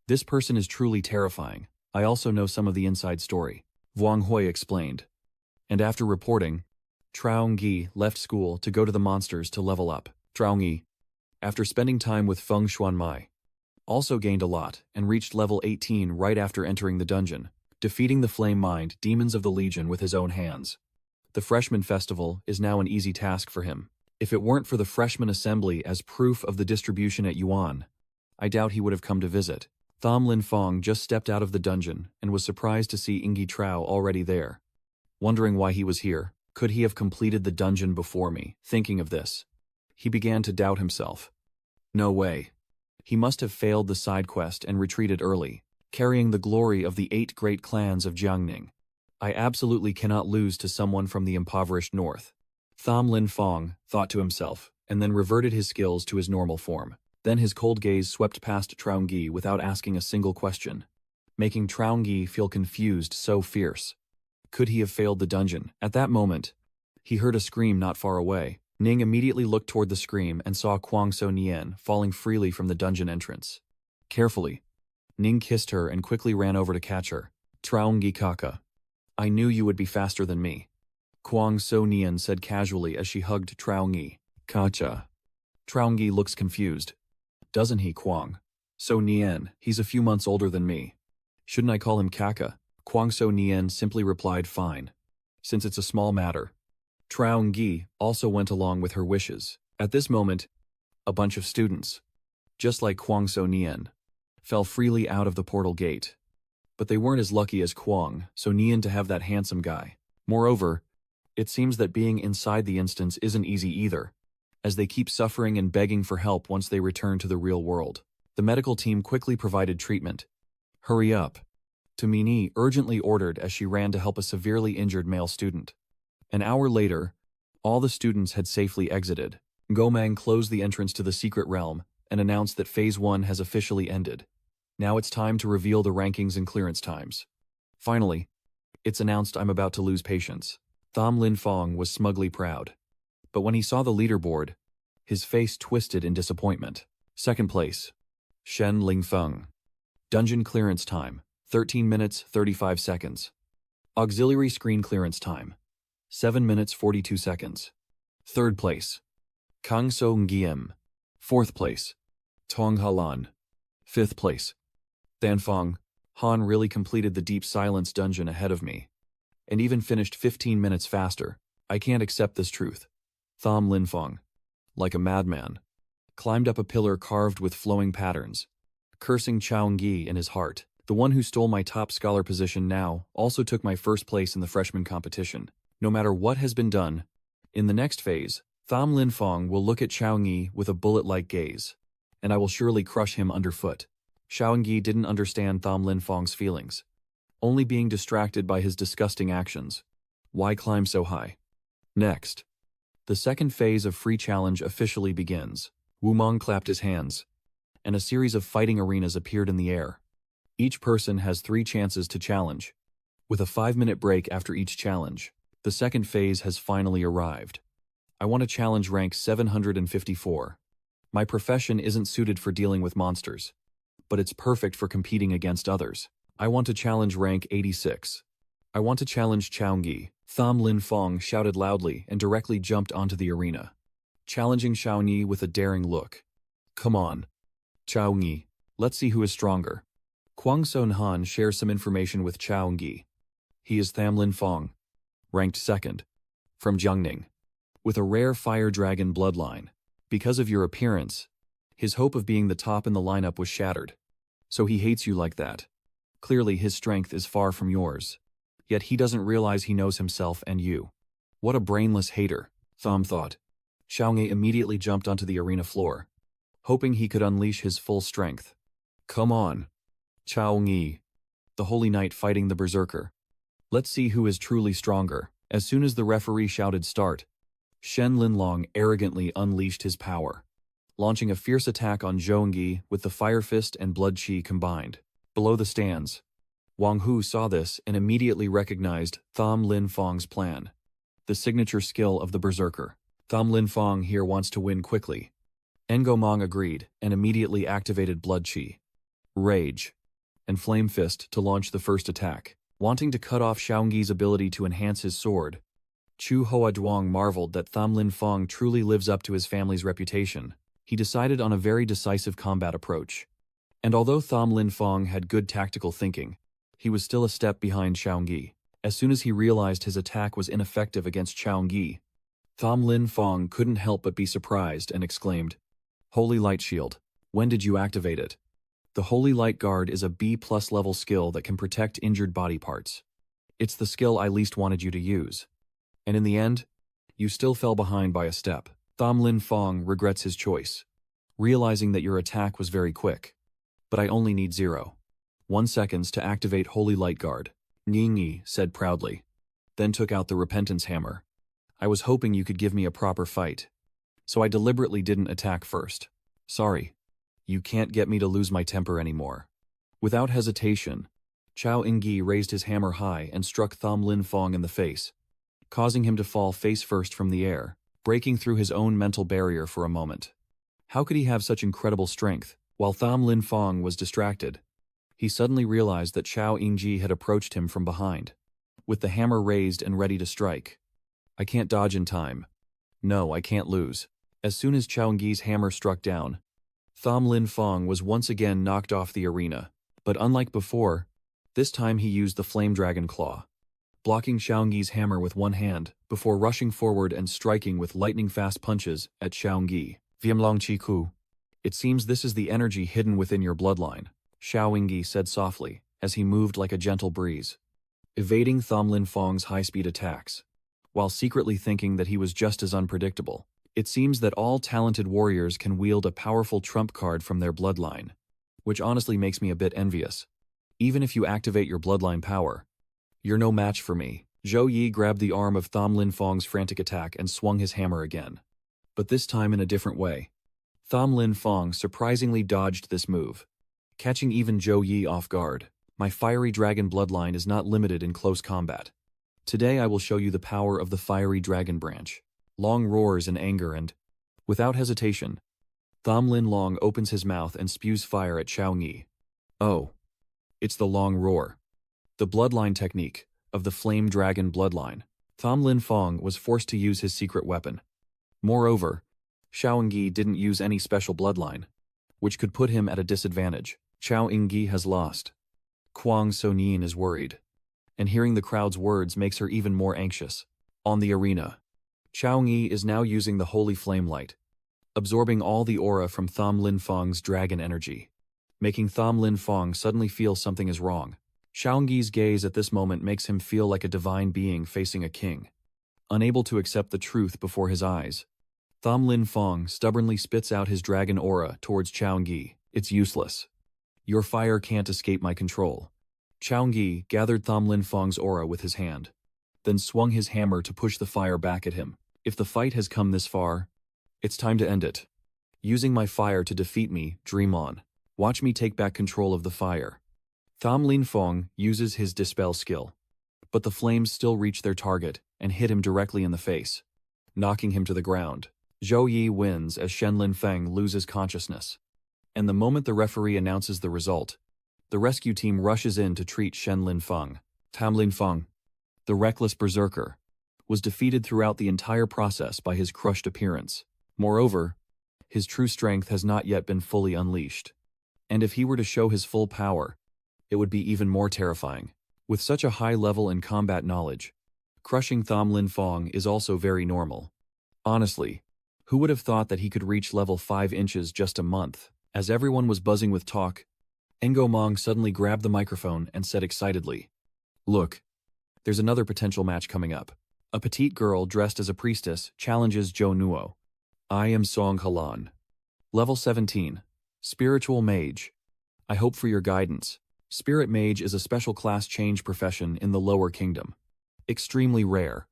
This person is truly terrifying. I also know some of the inside story, Wang Hui explained. And after reporting, Traungyi left school to go to the monsters to level up. Traungyi, after spending time with Feng Xuanmai, also gained a lot and reached level 18 right after entering the dungeon, defeating the Flame Mind demons of the Legion with his own hands. The Freshman Festival is now an easy task for him. If it weren't for the Freshman Assembly as proof of the distribution at Yuan, I doubt he would have come to visit. Tham Lin Fong just stepped out of the dungeon and was surprised to see Yingyi Trao already there. Wondering why he was here, could he have completed the dungeon before me? Thinking of this, he began to doubt himself. No way. He must have failed the side quest and retreated early, carrying the glory of the 8 great clans of Jiangning. I absolutely cannot lose to someone from the impoverished north. Tham Lin Fong thought to himself, and then reverted his skills to his normal form. Then his cold gaze swept past Traungyi without asking a single question, making Traungyi feel confused so fierce. Could he have failed the dungeon? At that moment, he heard a scream not far away. Ning immediately looked toward the scream and saw Guangzhou Nian falling freely from the dungeon entrance. Carefully, Ning kissed her and quickly ran over to catch her. Traungyi Kaka, I knew you would be faster than me, Guangzhou Nian said casually as she hugged Traungyi. Kacha. Traungyi looks confused. Doesn't he, Guang? So Nian, he's a few months older than me. Shouldn't I call him Kaka? Guangzhou Nian simply replied fine, since it's a small matter. Traungyi also went along with her wishes. At this moment, a bunch of students, just like Guangzhou Nian, fell freely out of the portal gate. But they weren't as lucky as Guang, so Nian to have that handsome guy. Moreover, it seems that being inside the instance isn't easy either, as they keep suffering and begging for help once they return to the real world. The medical team quickly provided treatment. Hurry up, Tumini urgently ordered as she ran to help a severely injured male student. An hour later, all the students had safely exited. Gomang closed the entrance to the secret realm and announced that Phase 1 has officially ended. Now it's time to reveal the rankings and clearance times. Finally, it's announced I'm about to lose patience. Tham Lin Fong was smugly proud. But when he saw the leaderboard, his face twisted in disappointment. Second place, Shen Lingfeng. Dungeon clearance time, 13 minutes 35 seconds. Auxiliary screen clearance time, 7 minutes 42 seconds. Third place, Kang So Ngiem. Fourth place, Tong Halan. Fifth place, Danfang. Han really completed the Deep Silence dungeon ahead of me, and even finished 15 minutes faster. I can't accept this truth. Tham Lin Fong, like a madman, climbed up a pillar carved with flowing patterns, cursing Traungyi in his heart. The one who stole my top scholar position now also took my first place in the freshman competition. No matter what has been done, in the next phase, Tham Lin Fong will look at Traungyi with a bullet-like gaze, and I will surely crush him underfoot. Traungyi didn't understand Tham Lin Fong's feelings, only being distracted by his disgusting actions. Why climb so high? Next, the second phase of Free Challenge officially begins. Wu Mong clapped his hands, and a series of fighting arenas appeared in the air. Each person has 3 chances to challenge, with a 5-minute break after each challenge. The second phase has finally arrived. I want to challenge rank 754. My profession isn't suited for dealing with monsters, but it's perfect for competing against others. I want to challenge rank 86. I want to challenge Traungyi. Tham Lin Fong shouted loudly and directly jumped onto the arena, challenging Traungyi with a daring look. Come on, Traungyi, let's see who is stronger. Guangzhou Han shares some information with Traungyi. He is Tham Lin Fong, ranked 2nd, from Jiangning, with a rare fire dragon bloodline. Because of your appearance, his hope of being the top in the lineup was shattered. So he hates you like that. Clearly his strength is far from yours. Yet he doesn't realize he knows himself and you. What a brainless hater, Tham thought. Traungyi immediately jumped onto the arena floor, hoping he could unleash his full strength. Come on, Traungyi, the Holy Knight fighting the Berserker. Let's see who is truly stronger. As soon as the referee shouted start, Shen Linlong arrogantly unleashed his power, launching a fierce attack on Zhongyi with the Fire Fist and Blood Chi combined. Below the stands, Wang Hu saw this and immediately recognized Tham Lin Fong's plan, the signature skill of the Berserker. Tham Lin Fong here wants to win quickly. Ngo Mong agreed and immediately activated Blood Chi. Rage, and Flame Fist to launch the first attack. Wanting to cut off Xiaoying's ability to enhance his sword, Chu Huaduang marveled that Tham Lin Fong truly lives up to his family's reputation. He decided on a very decisive combat approach. And although Tham Lin Fong had good tactical thinking, he was still a step behind Xiaoying. As soon as he realized his attack was ineffective against Xiaoying, Tham Lin Fong couldn't help but be surprised and exclaimed, "Holy Light Shield, when did you activate it?" The Holy Light Guard is a B+ level skill that can protect injured body parts. It's the skill I least wanted you to use. And in the end, you still fell behind by a step. Tham Lin Fong regrets his choice, realizing that your attack was very quick. But I only need 0.1 seconds to activate Holy Light Guard, Nyingyi said proudly, then took out the Repentance Hammer. I was hoping you could give me a proper fight, so I deliberately didn't attack first. Sorry. You can't get me to lose my temper anymore. Without hesitation, Chao Ingyi raised his hammer high and struck Tham Lin Fong in the face, causing him to fall face first from the air, breaking through his own mental barrier for a moment. How could he have such incredible strength? While Tham Lin Fong was distracted, he suddenly realized that Chao Ingyi had approached him from behind, with the hammer raised and ready to strike. I can't dodge in time. No, I can't lose. As soon as Chao Ingyi's hammer struck down, Tham Lin Fong was once again knocked off the arena, but unlike before, this time he used the Flame Dragon Claw, blocking Xiaoying's hammer with one hand before rushing forward and striking with lightning-fast punches at Xiaoying. Viamlong Chi Ku. It seems this is the energy hidden within your bloodline, Xiaoying said softly as he moved like a gentle breeze, evading Tham Lin Fong's high-speed attacks, while secretly thinking that he was just as unpredictable. It seems that all talented warriors can wield a powerful trump card from their bloodline, which honestly makes me a bit envious. Even if you activate your bloodline power, you're no match for me. Zhou Yi grabbed the arm of Tham Lin Fong's frantic attack and swung his hammer again, but this time in a different way. Tham Lin Fong surprisingly dodged this move, catching even Zhou Yi off guard. My fiery dragon bloodline is not limited in close combat. Today I will show you the power of the fiery dragon branch. Long roars in anger and, without hesitation, Tham Lin Long opens his mouth and spews fire at Xiaoying. Oh, it's the long roar. The bloodline technique of the flame dragon bloodline. Tham Lin Fong was forced to use his secret weapon. Moreover, Xiaoying didn't use any special bloodline, which could put him at a disadvantage. Xiaoying has lost. Kwang Sonin is worried, and hearing the crowd's words makes her even more anxious. On the arena, Xiaoying is now using the Holy Flame Light, absorbing all the aura from Tham Lin Fong's dragon energy, making Tham Lin Fong suddenly feel something is wrong. Xiaoying's gaze at this moment makes him feel like a divine being facing a king, unable to accept the truth before his eyes. Tham Lin Fong stubbornly spits out his dragon aura towards Xiaoying. It's useless. Your fire can't escape my control. Xiaoying gathered Tham Lin Fong's aura with his hand, then swung his hammer to push the fire back at him. If the fight has come this far, it's time to end it. Using my fire to defeat me, dream on. Watch me take back control of the fire. Tham Lin Fong uses his dispel skill, but the flames still reach their target and hit him directly in the face, knocking him to the ground. Zhou Yi wins as Shen Lin Feng loses consciousness. And the moment the referee announces the result, the rescue team rushes in to treat Shen Lin Feng. Tham Lin Feng, the reckless berserker, was defeated throughout the entire process by his crushed appearance. Moreover, his true strength has not yet been fully unleashed. And if he were to show his full power, it would be even more terrifying. With such a high level in combat knowledge, crushing Tham Lin Fong is also very normal. Honestly, who would have thought that he could reach level 5 inches just a month? As everyone was buzzing with talk, Engomong suddenly grabbed the microphone and said excitedly, "Look, there's another potential match coming up." A petite girl dressed as a priestess challenges Zhou Nuo. I am Song Halan. Level 17. Spiritual Mage. I hope for your guidance. Spirit Mage is a special class change profession in the lower kingdom. Extremely rare,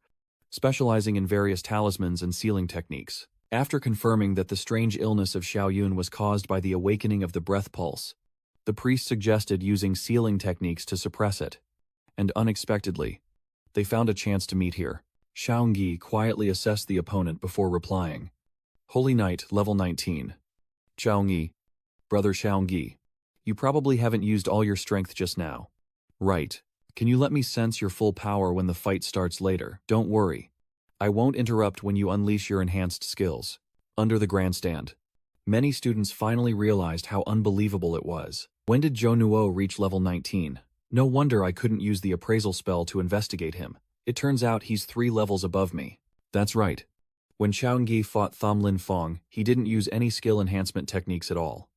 specializing in various talismans and sealing techniques. After confirming that the strange illness of Xiaoyun was caused by the awakening of the breath pulse, the priest suggested using sealing techniques to suppress it. And unexpectedly, they found a chance to meet here. Xiaoying quietly assessed the opponent before replying. Holy Knight, level 19. Xiaoying, brother Xiaoying. You probably haven't used all your strength just now. Right. Can you let me sense your full power when the fight starts later? Don't worry. I won't interrupt when you unleash your enhanced skills. Under the grandstand. Many students finally realized how unbelievable it was. When did Zhou Nuo reach level 19? No wonder I couldn't use the appraisal spell to investigate him. It turns out he's 3 levels above me. That's right. When Xiaoyingyi fought Tham Lin Fong, he didn't use any skill enhancement techniques at all.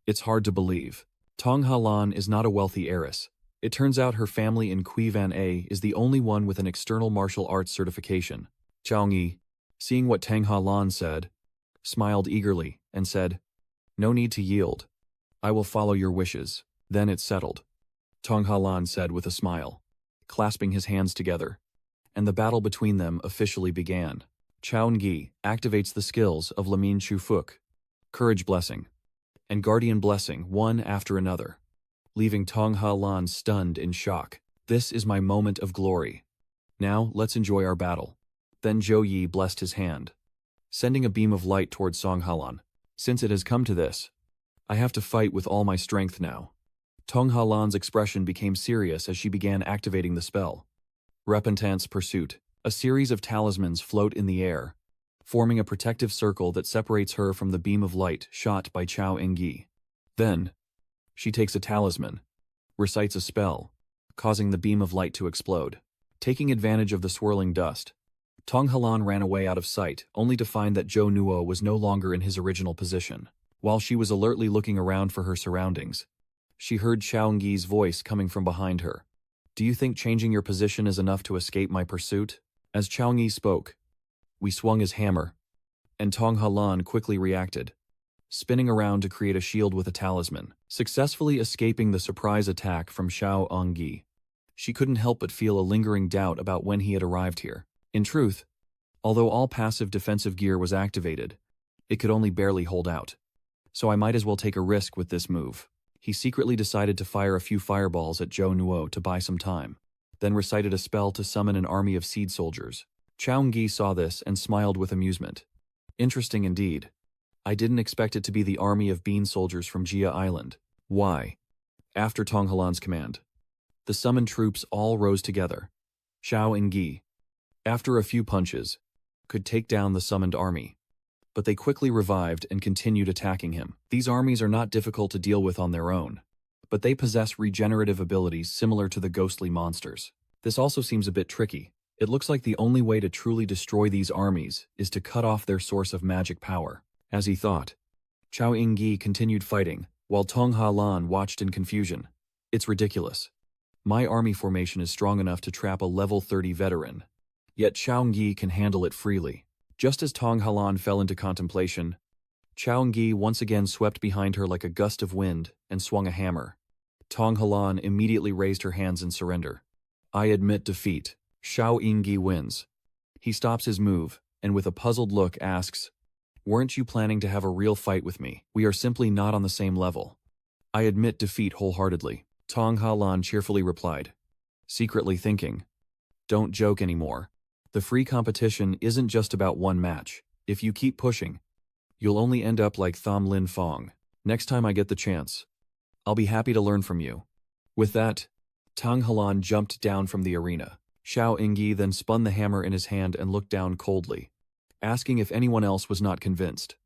It's hard to believe. Tong Halan is not a wealthy heiress. It turns out her family in Qivan A is the only one with an external martial arts certification. Xiaoyingyi, seeing what Tang Halan said, smiled eagerly and said, "No need to yield. I will follow your wishes." Then it's settled. Tong Halan said with a smile, clasping his hands together, and the battle between them officially began. Xiaoyingyi activates the skills of Lamin Chufuk, Courage Blessing, and Guardian Blessing one after another, leaving Tong Halan stunned in shock. This is my moment of glory. Now let's enjoy our battle. Then Zhou Yi blessed his hand, sending a beam of light towards Song Halan. Since it has come to this, I have to fight with all my strength now. Tong Halan's expression became serious as she began activating the spell. Repentance Pursuit. A series of talismans float in the air, forming a protective circle that separates her from the beam of light shot by Xiaoyingyi. Then, she takes a talisman, recites a spell, causing the beam of light to explode. Taking advantage of the swirling dust, Tong Halan ran away out of sight, only to find that Zhou Nuo was no longer in his original position. While she was alertly looking around for her surroundings, she heard Xiaoyingyi's voice coming from behind her. "Do you think changing your position is enough to escape my pursuit?" As Xiaoyingyi spoke, we swung his hammer, and Tong Halan quickly reacted, spinning around to create a shield with a talisman, successfully escaping the surprise attack from Xiaoyingyi. She couldn't help but feel a lingering doubt about when he had arrived here. In truth, although all passive defensive gear was activated, it could only barely hold out. So I might as well take a risk with this move. He secretly decided to fire a few fireballs at Zhou Nuo to buy some time, then recited a spell to summon an army of seed soldiers. Xiaoyingyi saw this and smiled with amusement. Interesting indeed. I didn't expect it to be the army of bean soldiers from Jia Island. Why? After Tong Halan's command, the summoned troops all rose together. Xiaoyingyi, after a few punches, could take down the summoned army, but they quickly revived and continued attacking him. These armies are not difficult to deal with on their own, but they possess regenerative abilities similar to the ghostly monsters. This also seems a bit tricky. It looks like the only way to truly destroy these armies is to cut off their source of magic power. As he thought, Xiaoyingyi continued fighting, while Tong Halan watched in confusion. It's ridiculous. My army formation is strong enough to trap a level 30 veteran, yet Xiaoyingyi can handle it freely. Just as Tong Halan fell into contemplation, Xiaoyingyi once again swept behind her like a gust of wind and swung a hammer. Tong Halan immediately raised her hands in surrender. I admit defeat. Xiaoyingyi wins. He stops his move, and with a puzzled look asks, "Weren't you planning to have a real fight with me? We are simply not on the same level." I admit defeat wholeheartedly. Tong Halan cheerfully replied, secretly thinking, don't joke anymore. The free competition isn't just about one match. If you keep pushing, you'll only end up like Tham Lin Fong. Next time I get the chance, I'll be happy to learn from you. With that, Tong Halan jumped down from the arena. Xiaoyingyi then spun the hammer in his hand and looked down coldly, asking if anyone else was not convinced.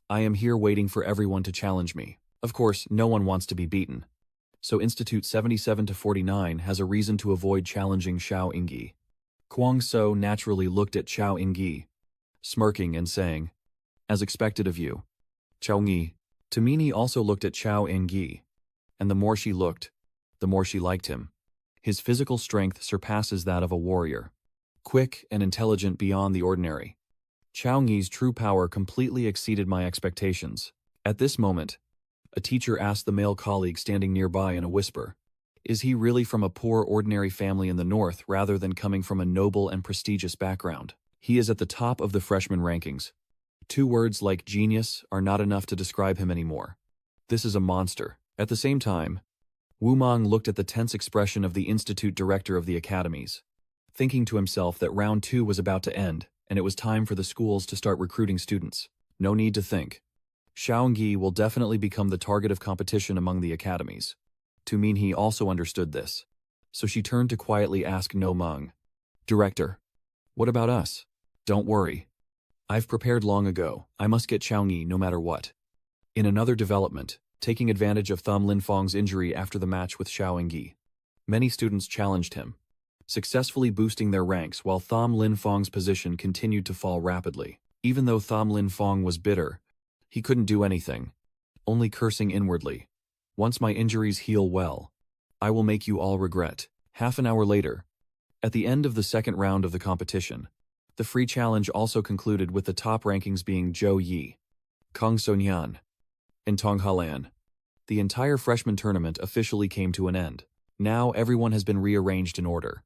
I am here waiting for everyone to challenge me. Of course, no one wants to be beaten, so Institute 77-49 has a reason to avoid challenging Xiaoyingyi. Guangzhou naturally looked at Xiaoyingyi, smirking and saying, as expected of you. Xiaoyingyi. Tamini also looked at Xiaoyingyi, and the more she looked, the more she liked him. His physical strength surpasses that of a warrior, quick and intelligent beyond the ordinary. Xiaoyingyi's true power completely exceeded my expectations. At this moment, a teacher asked the male colleague standing nearby in a whisper, is he really from a poor ordinary family in the north rather than coming from a noble and prestigious background? He is at the top of the freshman rankings. 2 words like genius are not enough to describe him anymore. This is a monster. At the same time, Wu Meng looked at the tense expression of the institute director of the academies, thinking to himself that round 2 was about to end, and it was time for the schools to start recruiting students. No need to think. Xiaoying will definitely become the target of competition among the academies. Tu Minhee also understood this, so she turned to quietly ask No Meng, "Director, what about us?" "Don't worry. I've prepared long ago. I must get Xiaoying no matter what." In another development, taking advantage of Thumb Linfeng's injury after the match with Xiaoying, many students challenged him, successfully boosting their ranks while Thumb Linfeng's position continued to fall rapidly. Even though Thumb Linfeng was bitter, he couldn't do anything, only cursing inwardly. "Once my injuries heal well, I will make you all regret." Half an hour later, at the end of the second round of the competition, the free challenge also concluded with the top rankings being Zhou Yi, Kang Sonyan, and Tong Halan. The entire freshman tournament officially came to an end. Now everyone has been rearranged in order,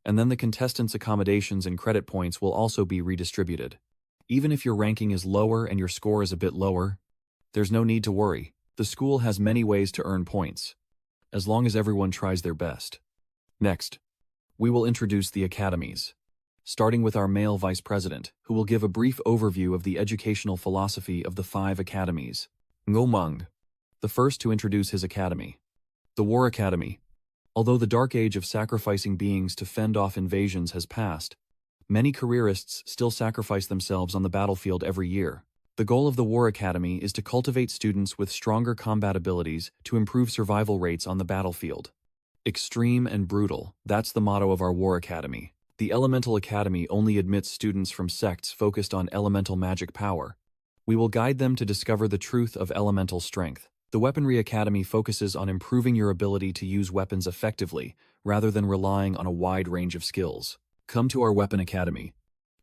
and then the contestants' accommodations and credit points will also be redistributed. Even if your ranking is lower and your score is a bit lower, there's no need to worry. The school has many ways to earn points, as long as everyone tries their best. Next, we will introduce the academies, starting with our male vice president, who will give a brief overview of the educational philosophy of the 5 academies. Ngo Meng, the first to introduce his academy. The War Academy. Although the dark age of sacrificing beings to fend off invasions has passed, many careerists still sacrifice themselves on the battlefield every year. The goal of the War Academy is to cultivate students with stronger combat abilities to improve survival rates on the battlefield. Extreme and brutal, that's the motto of our War Academy. The Elemental Academy only admits students from sects focused on elemental magic power. We will guide them to discover the truth of elemental strength. The Weaponry Academy focuses on improving your ability to use weapons effectively, rather than relying on a wide range of skills. Come to our Weapon Academy.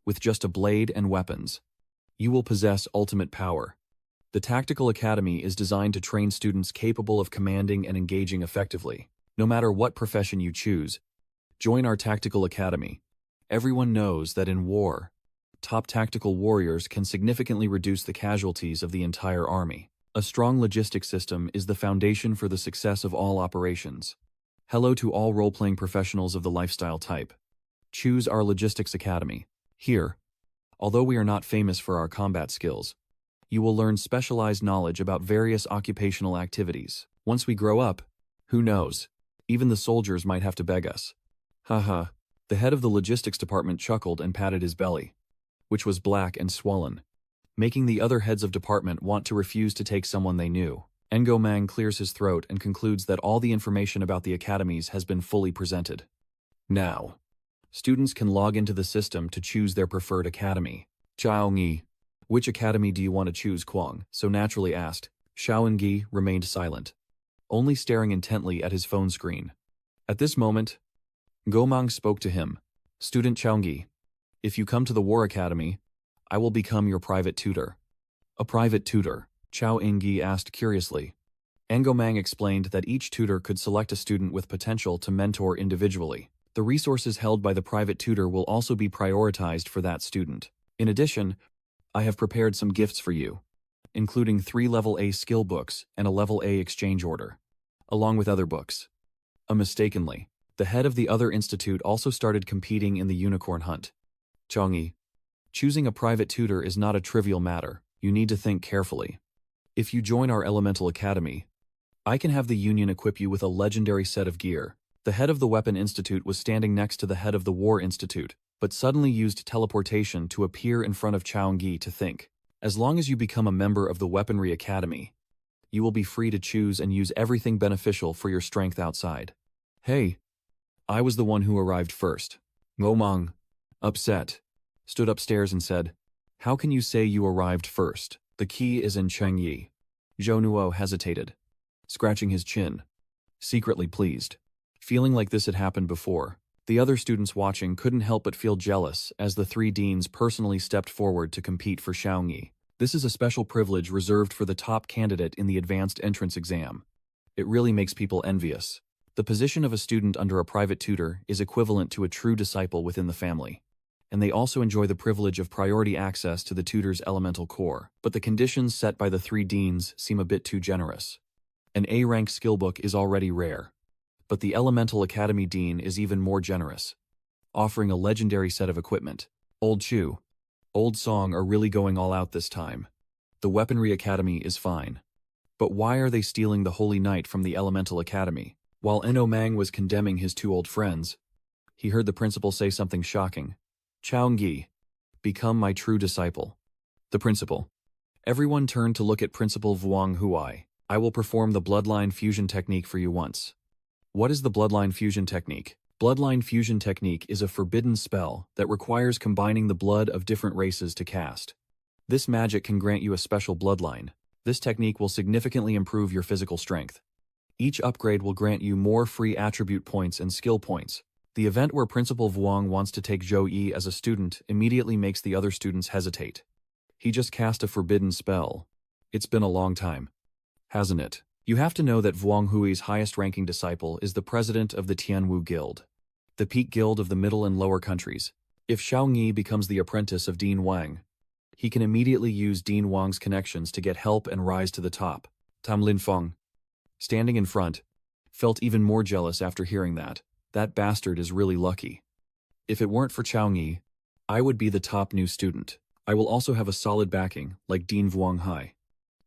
With just a blade and weapons, you will possess ultimate power. The Tactical Academy is designed to train students capable of commanding and engaging effectively. No matter what profession you choose, join our Tactical Academy. Everyone knows that in war, top tactical warriors can significantly reduce the casualties of the entire army. A strong logistics system is the foundation for the success of all operations. Hello to all role-playing professionals of the lifestyle type. Choose our Logistics Academy. Here, although we are not famous for our combat skills, you will learn specialized knowledge about various occupational activities. Once we grow up, who knows, even the soldiers might have to beg us. Haha. The head of the logistics department chuckled and patted his belly, which was black and swollen, making the other heads of department want to refuse to take someone they knew. Ngo Mang clears his throat and concludes that all the information about the academies has been fully presented. Now, students can log into the system to choose their preferred academy. Xiaoying, which academy do you want to choose? Kwang so naturally asked. Xiaoying remained silent, only staring intently at his phone screen. At this moment, Gomang spoke to him. Student Xiaoying, if you come to the War Academy, I will become your private tutor. A private tutor? Xiaoying asked curiously. Ngomang explained that each tutor could select a student with potential to mentor individually. The resources held by the private tutor will also be prioritized for that student. In addition, I have prepared some gifts for you, including 3 level A skill books and a level A exchange order, along with other books. Mistakenly, the head of the other institute also started competing in the unicorn hunt. Xiaoying, choosing a private tutor is not a trivial matter. You need to think carefully. If you join our Elemental Academy, I can have the Union equip you with a legendary set of gear. The head of the Weapon Institute was standing next to the head of the War Institute, but suddenly used teleportation to appear in front of Xiaoying to think. As long as you become a member of the Weaponry Academy, you will be free to choose and use everything beneficial for your strength outside. Hey, I was the one who arrived first. Ngomang, upset, stood upstairs and said, "How can you say you arrived first? The key is in Chengyi." Zhou hesitated, scratching his chin, secretly pleased. Feeling like this had happened before, the other students watching couldn't help but feel jealous as the 3 deans personally stepped forward to compete for Xiaoying. This is a special privilege reserved for the top candidate in the advanced entrance exam. It really makes people envious. The position of a student under a private tutor is equivalent to a true disciple within the family, and they also enjoy the privilege of priority access to the tutor's elemental core. But the conditions set by the 3 deans seem a bit too generous. An A-rank skillbook is already rare, but the Elemental Academy Dean is even more generous, offering a legendary set of equipment. Old Chu, Old Song are really going all out this time. The Weaponry Academy is fine. But why are they stealing the Holy Knight from the Elemental Academy? While Mang was condemning his two old friends, he heard the principal say something shocking. Chaoenggi, become my true disciple. The principal. Everyone turned to look at Principal Vuong Huai. I will perform the bloodline fusion technique for you once. What is the bloodline fusion technique? Bloodline fusion technique is a forbidden spell that requires combining the blood of different races to cast. This magic can grant you a special bloodline. This technique will significantly improve your physical strength. Each upgrade will grant you more free attribute points and skill points. The event where Principal Vuong wants to take Zhou Yi as a student immediately makes the other students hesitate. He just cast a forbidden spell. It's been a long time, hasn't it? You have to know that Vuong Hui's highest-ranking disciple is the president of the Tianwu Guild, the peak guild of the middle and lower countries. If Xiaoenggi becomes the apprentice of Dean Wang, he can immediately use Dean Wang's connections to get help and rise to the top. Tam Linfeng, standing in front, felt even more jealous after hearing that. That bastard is really lucky. If it weren't for Xiaoenggi, I would be the top new student. I will also have a solid backing, like Dean Vuong Hai.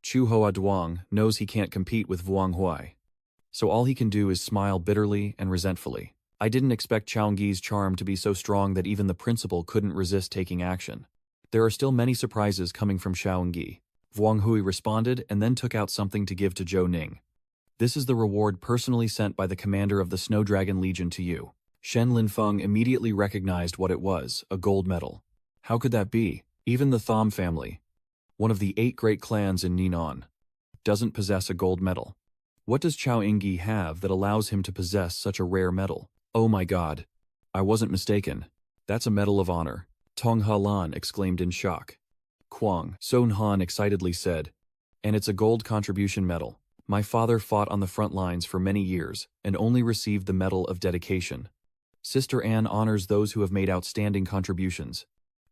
Chu Hoa Duong knows he can't compete with Vuong Huai, so all he can do is smile bitterly and resentfully. I didn't expect Xiaoenggi's charm to be so strong that even the principal couldn't resist taking action. There are still many surprises coming from Xiaoenggi. Vuong Hui responded and then took out something to give to Zhou Ning. This is the reward personally sent by the commander of the Snow Dragon Legion to you. Shen Linfeng immediately recognized what it was, a gold medal. How could that be? Even the Thom family, one of the 8 great clans in Ninan, doesn't possess a gold medal. What does Xiaoenggi have that allows him to possess such a rare medal? Oh my god. I wasn't mistaken. That's a medal of honor. Tong Halan exclaimed in shock. Kwang Son Han excitedly said, and it's a gold contribution medal. My father fought on the front lines for many years and only received the Medal of Dedication. Sister Anne honors those who have made outstanding contributions,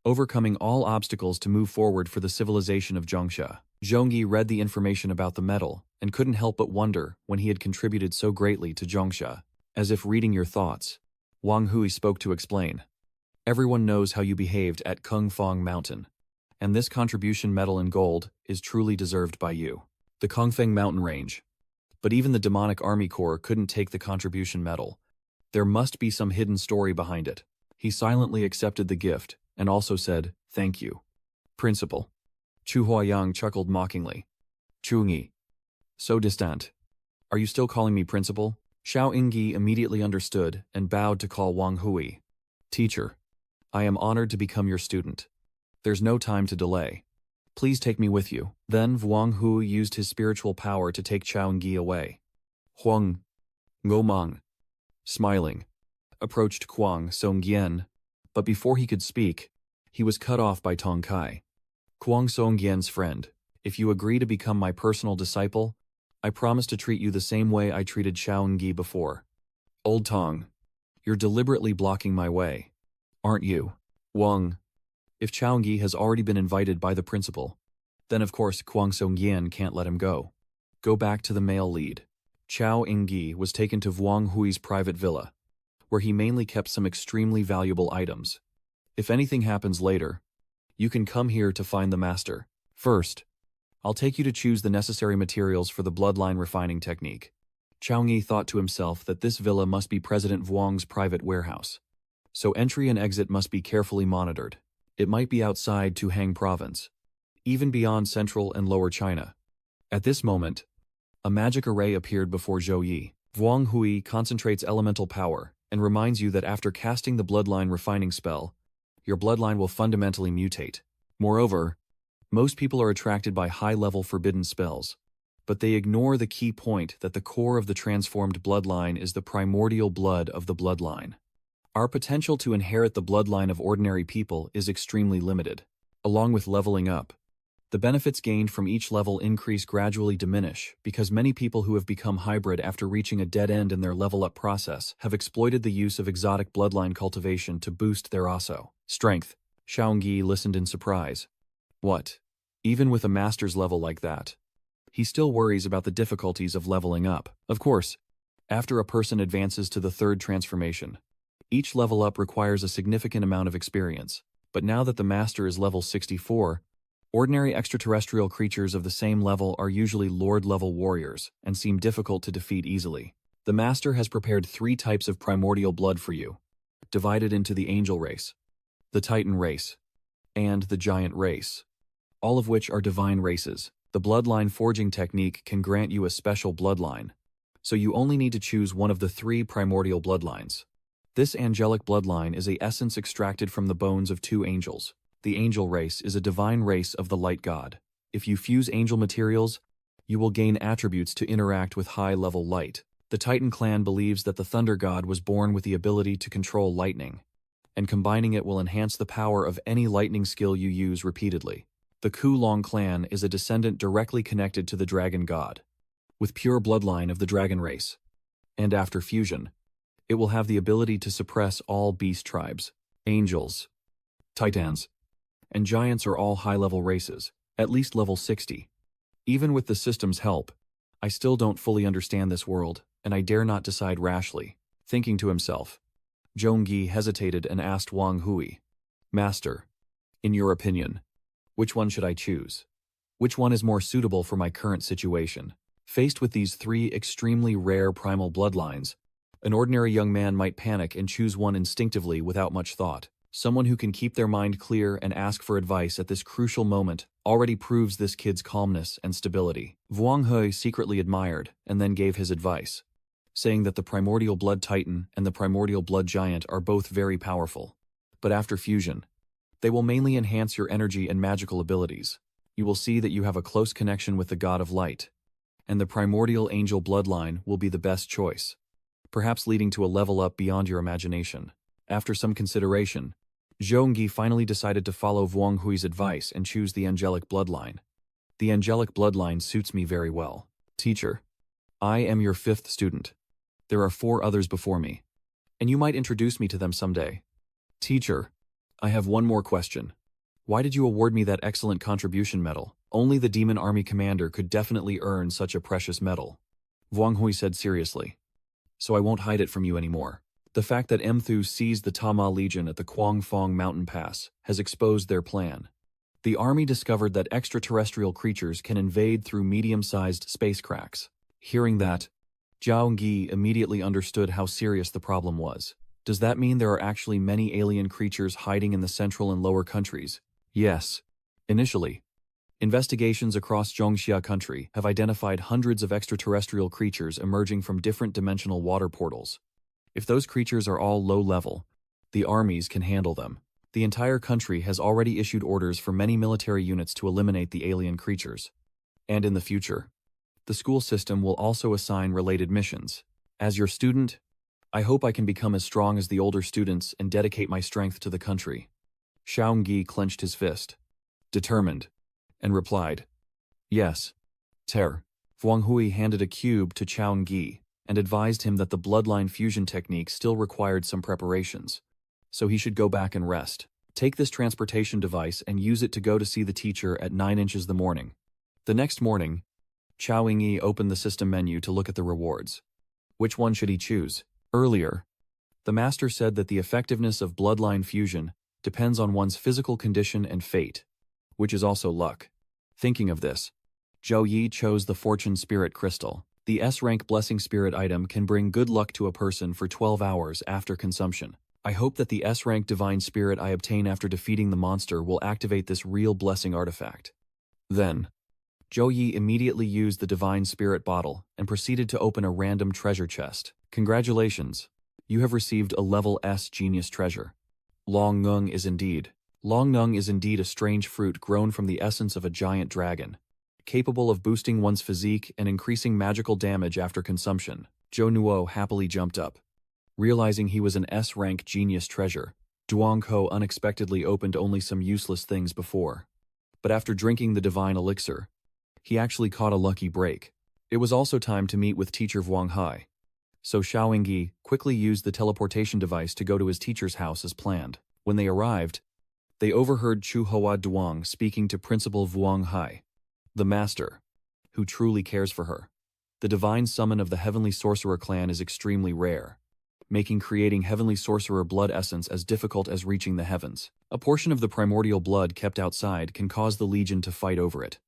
overcoming all obstacles to move forward for the civilization of Zhongsha. Xiaoenggi read the information about the medal and couldn't help but wonder when he had contributed so greatly to Zhongsha. As if reading your thoughts, Wang Hui spoke to explain. Everyone knows how you behaved at Kung Fong Mountain, and this contribution medal in gold is truly deserved by you. The Kongfeng Mountain Range. But even the demonic army corps couldn't take the contribution medal. There must be some hidden story behind it. He silently accepted the gift and also said, thank you. Principal. Chu Huayang chuckled mockingly. Chuenggi. So distant. Are you still calling me principal? Xiaoenggi immediately understood and bowed to call Wang Hui. Teacher. I am honored to become your student. There's no time to delay. Please take me with you. Then Vuong Hui used his spiritual power to take Xiaoenggi away. Huang Ngomang, smiling, approached Kwang Songyan, but before he could speak, he was cut off by Tong Kai. Kwang Songyan's friend, if you agree to become my personal disciple, I promise to treat you the same way I treated Xiaoenggi before. Old Tong, you're deliberately blocking my way, aren't you? Wang. If Xiaoenggi has already been invited by the principal, then of course Kwang Songyan can't let him go. Go back to the male lead. Xiaoenggi was taken to Vuong Hui's private villa, where he mainly kept some extremely valuable items. If anything happens later, you can come here to find the master. First, I'll take you to choose the necessary materials for the bloodline refining technique. Xiaoenggi thought to himself that this villa must be President Vuong's private warehouse, so entry and exit must be carefully monitored. It might be outside Tuhang province, even beyond central and lower China. At this moment, a magic array appeared before Zhou Yi. Vuong Hui concentrates elemental power and reminds you that after casting the bloodline refining spell, your bloodline will fundamentally mutate. Moreover, most people are attracted by high-level forbidden spells, but they ignore the key point that the core of the transformed bloodline is the primordial blood of the bloodline. Our potential to inherit the bloodline of ordinary people is extremely limited. Along with leveling up, the benefits gained from each level increase gradually diminish because many people who have become hybrid after reaching a dead end in their level-up process have exploited the use of exotic bloodline cultivation to boost their ASO strength. Xiaoenggi listened in surprise. What? Even with a master's level like that, he still worries about the difficulties of leveling up. Of course, after a person advances to the third transformation, each level up requires a significant amount of experience. But now that the master is level 64, Ordinary extraterrestrial creatures of the same level are usually Lord-level warriors and seem difficult to defeat easily. The Master has prepared 3 types of primordial blood for you, divided into the Angel race, the Titan race, and the Giant race, all of which are divine races. The bloodline forging technique can grant you a special bloodline, so you only need to choose one of the 3 primordial bloodlines. This angelic bloodline is a essence extracted from the bones of 2 angels. The angel race is a divine race of the light god. If you fuse angel materials, you will gain attributes to interact with high-level light. The Titan clan believes that the thunder god was born with the ability to control lightning, and combining it will enhance the power of any lightning skill you use repeatedly. The Kulong clan is a descendant directly connected to the dragon god, with pure bloodline of the dragon race. And after fusion, it will have the ability to suppress all beast tribes. Angels, titans, and giants are all high-level races, at least level 60. Even with the system's help, I still don't fully understand this world, and I dare not decide rashly. Thinking to himself, Zhongyi hesitated and asked Wang Hui, Master, in your opinion, which one should I choose? Which one is more suitable for my current situation? Faced with these 3 extremely rare primal bloodlines, an ordinary young man might panic and choose one instinctively without much thought. Someone who can keep their mind clear and ask for advice at this crucial moment already proves this kid's calmness and stability. Wang Hui secretly admired and then gave his advice, saying that the primordial blood titan and the primordial blood giant are both very powerful. But after fusion, they will mainly enhance your energy and magical abilities. You will see that you have a close connection with the god of light, and the primordial angel bloodline will be the best choice, perhaps leading to a level up beyond your imagination. After some consideration, Zhongyi finally decided to follow Wang Hui's advice and choose the angelic bloodline. The angelic bloodline suits me very well. Teacher, I am your 5th student. There are 4 others before me, and you might introduce me to them someday. Teacher, I have one more question. Why did you award me that excellent contribution medal? Only the demon army commander could definitely earn such a precious medal. Wang Hui said seriously. So I won't hide it from you anymore. The fact that Mthu seized the Tama Legion at the Quangfong mountain pass has exposed their plan. The army discovered that extraterrestrial creatures can invade through medium-sized space cracks. Hearing that, Zhao Gi immediately understood how serious the problem was. Does that mean there are actually many alien creatures hiding in the central and lower countries? Yes. Initially, investigations across Zhongxia country have identified hundreds of extraterrestrial creatures emerging from different dimensional water portals. If those creatures are all low-level, the armies can handle them. The entire country has already issued orders for many military units to eliminate the alien creatures. And in the future, the school system will also assign related missions. As your student, I hope I can become as strong as the older students and dedicate my strength to the country. Shaogi clenched his fist, determined, and replied, Yes, Ter. Wang Hui handed a cube to Chaogi and advised him that the bloodline fusion technique still required some preparations, so he should go back and rest. Take this transportation device and use it to go to see the teacher at 9 inches the morning. The next morning, Chao Yingyi opened the system menu to look at the rewards. Which one should he choose? Earlier, the master said that the effectiveness of bloodline fusion depends on one's physical condition and fate, which is also luck. Thinking of this, Zhou Yi chose the Fortune Spirit Crystal. The S-rank Blessing Spirit item can bring good luck to a person for 12 hours after consumption. I hope that the S-rank Divine Spirit I obtain after defeating the monster will activate this real blessing artifact. Then, Zhou Yi immediately used the Divine Spirit bottle and proceeded to open a random treasure chest. Congratulations, you have received a level S genius treasure. Long Nung is indeed a strange fruit grown from the essence of a giant dragon, capable of boosting one's physique and increasing magical damage after consumption. Zhou Nuo happily jumped up. Realizing he was an S-rank genius treasure, Duang Ho unexpectedly opened only some useless things before. But after drinking the divine elixir, he actually caught a lucky break. It was also time to meet with teacher Wang Hai. So Xiao Yingyi quickly used the teleportation device to go to his teacher's house as planned. When they arrived, they overheard Chu Hoa Duang speaking to Principal Wang Hai, the master, who truly cares for her. The divine summon of the Heavenly Sorcerer clan is extremely rare. making creating heavenly sorcerer blood essence as difficult as reaching the heavens. A portion of the primordial blood kept outside can cause the Legion to fight over it.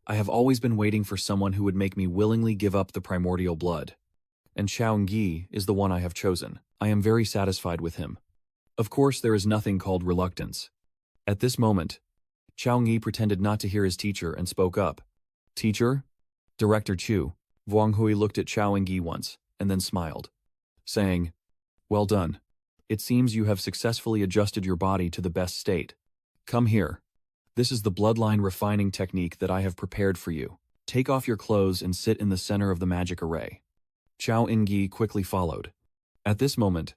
I have always been waiting for someone who would make me willingly give up the primordial blood. And Xiaoyi is the one I have chosen. I am very satisfied with him. Of course, there is nothing called reluctance. At this moment, Xiaoyi pretended not to hear his teacher and spoke up. Teacher? Director Chu. Wang Hui looked at Xiaoyi once, and then smiled, saying, "Well done. It seems you have successfully adjusted your body to the best state. Come here. This is the bloodline refining technique that I have prepared for you. Take off your clothes and sit in the center of the magic array." Chao Ingi quickly followed. At this moment,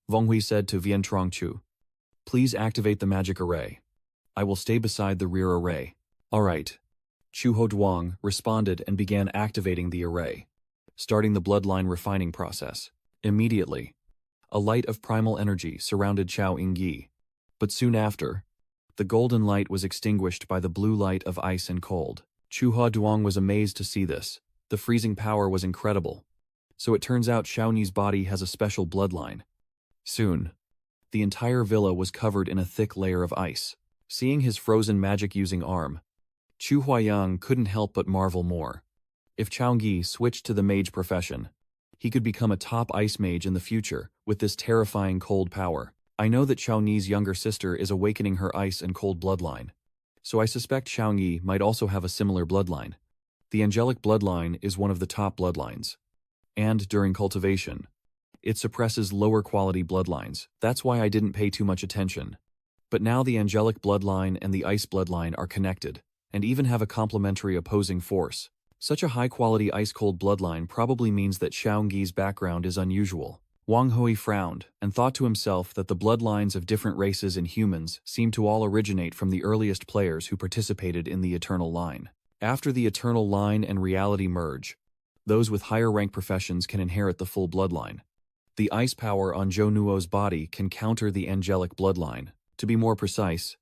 Wang Hui said to Vian Trongchu, "Please activate the magic array. I will stay beside the rear array." "All right." Chu Hoduang responded and began activating the array, starting the bloodline refining process. Immediately, a light of primal energy surrounded Chao Ingi, but soon after, the golden light was extinguished by the blue light of ice and cold. Chu Hoduang was amazed to see this. The freezing power was incredible. So it turns out Xiaoyi's body has a special bloodline. Soon, the entire villa was covered in a thick layer of ice. Seeing his frozen magic-using arm, Chu Huayang couldn't help but marvel more. If Xiaoyi switched to the mage profession, he could become a top ice mage in the future with this terrifying cold power. I know that Xiaoyi's younger sister is awakening her ice and cold bloodline, so I suspect Xiaoyi might also have a similar bloodline. The angelic bloodline is one of the top bloodlines, and during cultivation, it suppresses lower quality bloodlines. That's why I didn't pay too much attention. But now the angelic bloodline and the ice bloodline are connected, and even have a complementary opposing force. Such a high-quality ice-cold bloodline probably means that Xiaoyi's background is unusual. Wang Hui frowned and thought to himself that the bloodlines of different races and humans seem to all originate from the earliest players who participated in the Eternal Line. After the Eternal Line and reality merge, those with higher rank professions can inherit the full bloodline. The ice power on Zhou Nuo's body can counter the angelic bloodline. To be more precise,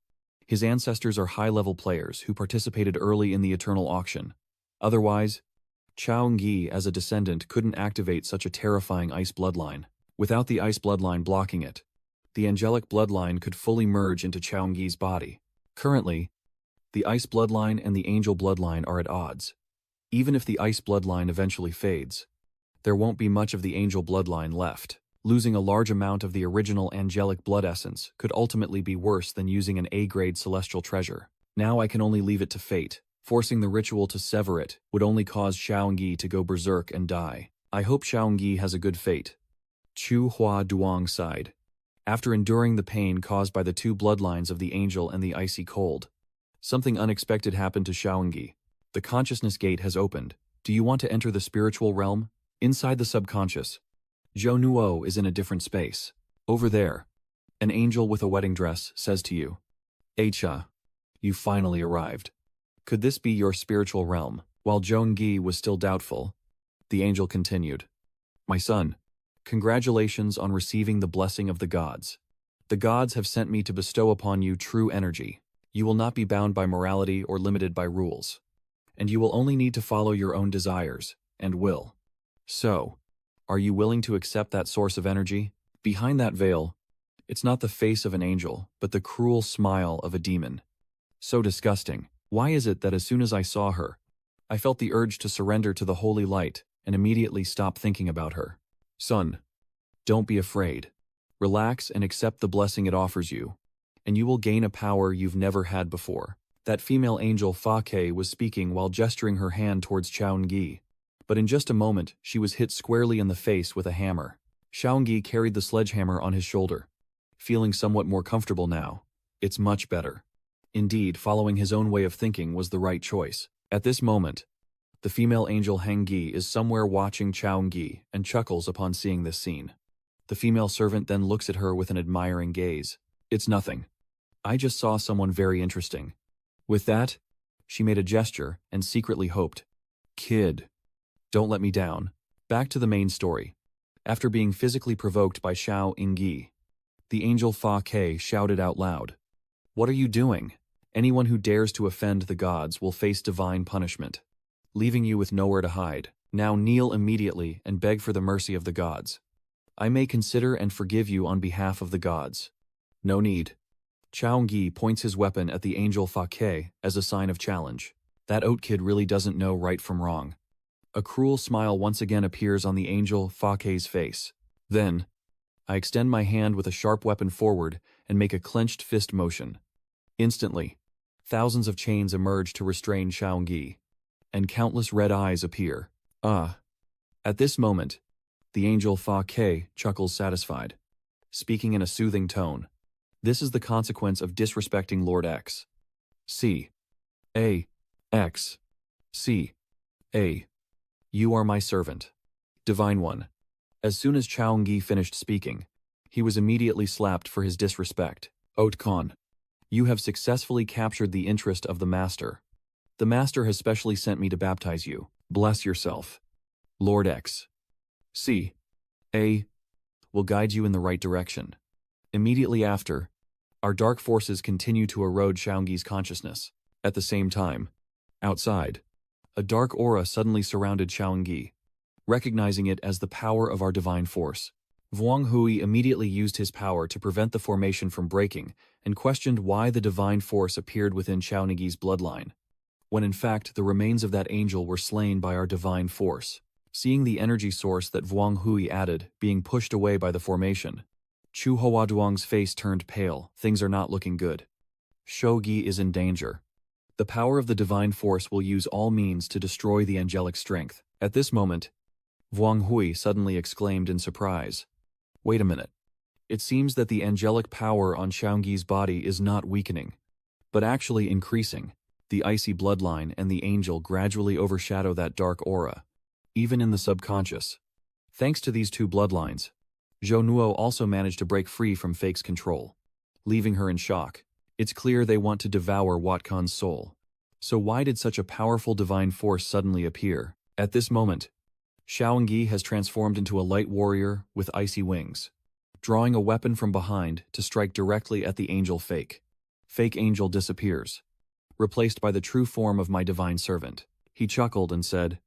his ancestors are high-level players who participated early in the Eternal Auction. Otherwise, Xiaoyi as a descendant couldn't activate such a terrifying ice bloodline. Without the ice bloodline blocking it, the angelic bloodline could fully merge into Xiaoyi's body. Currently, the ice bloodline and the angel bloodline are at odds. Even if the ice bloodline eventually fades, there won't be much of the angel bloodline left. Losing a large amount of the original angelic blood essence could ultimately be worse than using an A-grade celestial treasure. Now I can only leave it to fate. Forcing the ritual to sever it would only cause Xiaoyi to go berserk and die. I hope Xiaoyi has a good fate. Chu Hua Duang sighed. After enduring the pain caused by the two bloodlines of the angel and the icy cold, something unexpected happened to Xiaoyi. The consciousness gate has opened. Do you want to enter the spiritual realm? Inside the subconscious, Zhou Nuo is in a different space. Over there, an angel with a wedding dress says to you, "Acha, you finally arrived. Could this be your spiritual realm?" While Zhongyi was still doubtful, the angel continued, "My son, congratulations on receiving the blessing of the gods. The gods have sent me to bestow upon you true energy. You will not be bound by morality or limited by rules, and you will only need to follow your own desires and will. So, are you willing to accept that source of energy? Behind that veil, it's not the face of an angel, but the cruel smile of a demon. So disgusting. Why is it that as soon as I saw her, I felt the urge to surrender to the holy light and immediately stop thinking about her? Son, don't be afraid. Relax and accept the blessing it offers you, and you will gain a power you've never had before." That female angel Fa Ke was speaking while gesturing her hand towards Xiaoyi. But in just a moment, she was hit squarely in the face with a hammer. Xiaoyi carried the sledgehammer on his shoulder. Feeling somewhat more comfortable now. It's much better. Indeed, following his own way of thinking was the right choice. At this moment, the female angel Hengyi is somewhere watching Xiaoyi and chuckles upon seeing this scene. The female servant then looks at her with an admiring gaze. "It's nothing. I just saw someone very interesting." With that, she made a gesture and secretly hoped, "Kid, don't let me down." Back to the main story. After being physically provoked by Xiao Yingyi, the angel Fa Ke shouted out loud, "What are you doing? Anyone who dares to offend the gods will face divine punishment, leaving you with nowhere to hide. Now kneel immediately and beg for the mercy of the gods." I may consider and forgive you on behalf of the gods. No need. Chaungi points his weapon at the angel Fa Ke as a sign of challenge. That oat kid really doesn't know right from wrong. A cruel smile once again appears on the angel Fa Ke's face. Then, I extend my hand with a sharp weapon forward and make a clenched fist motion. Instantly, thousands of chains emerge to restrain Chaungi, and countless red eyes appear. At this moment, the angel Fa Ke chuckles satisfied, speaking in a soothing tone. This is the consequence of disrespecting Lord X. C. A. X. C. A. You are my servant. Divine One. As soon as Chaungi finished speaking, he was immediately slapped for his disrespect. Oat Khan. You have successfully captured the interest of the Master. The Master has specially sent me to baptize you. Bless yourself. Lord X. C. A. will guide you in the right direction. Immediately after, our dark forces continue to erode Chaungi's consciousness. At the same time, outside, a dark aura suddenly surrounded Chaungi, recognizing it as the power of our divine force. Vuong Hui immediately used his power to prevent the formation from breaking and questioned why the divine force appeared within Chaungi's bloodline, when in fact the remains of that angel were slain by our divine force. Seeing the energy source that Vuong Hui added being pushed away by the formation, Chu Huaduang's face turned pale. Things are not looking good. Shogi is in danger. The power of the divine force will use all means to destroy the angelic strength. At this moment, Vuong Hui suddenly exclaimed in surprise. Wait a minute. It seems that the angelic power on Chaungi's body is not weakening, but actually increasing. The icy bloodline and the angel gradually overshadow that dark aura, even in the subconscious. Thanks to these two bloodlines, Zhou Nuo also managed to break free from Fake's control, leaving her in shock. It's clear they want to devour Watkan's soul. So why did such a powerful divine force suddenly appear? At this moment, Chaungi has transformed into a light warrior with icy wings, drawing a weapon from behind to strike directly at the angel Fake. Fake angel disappears, replaced by the true form of my divine servant. He chuckled and said,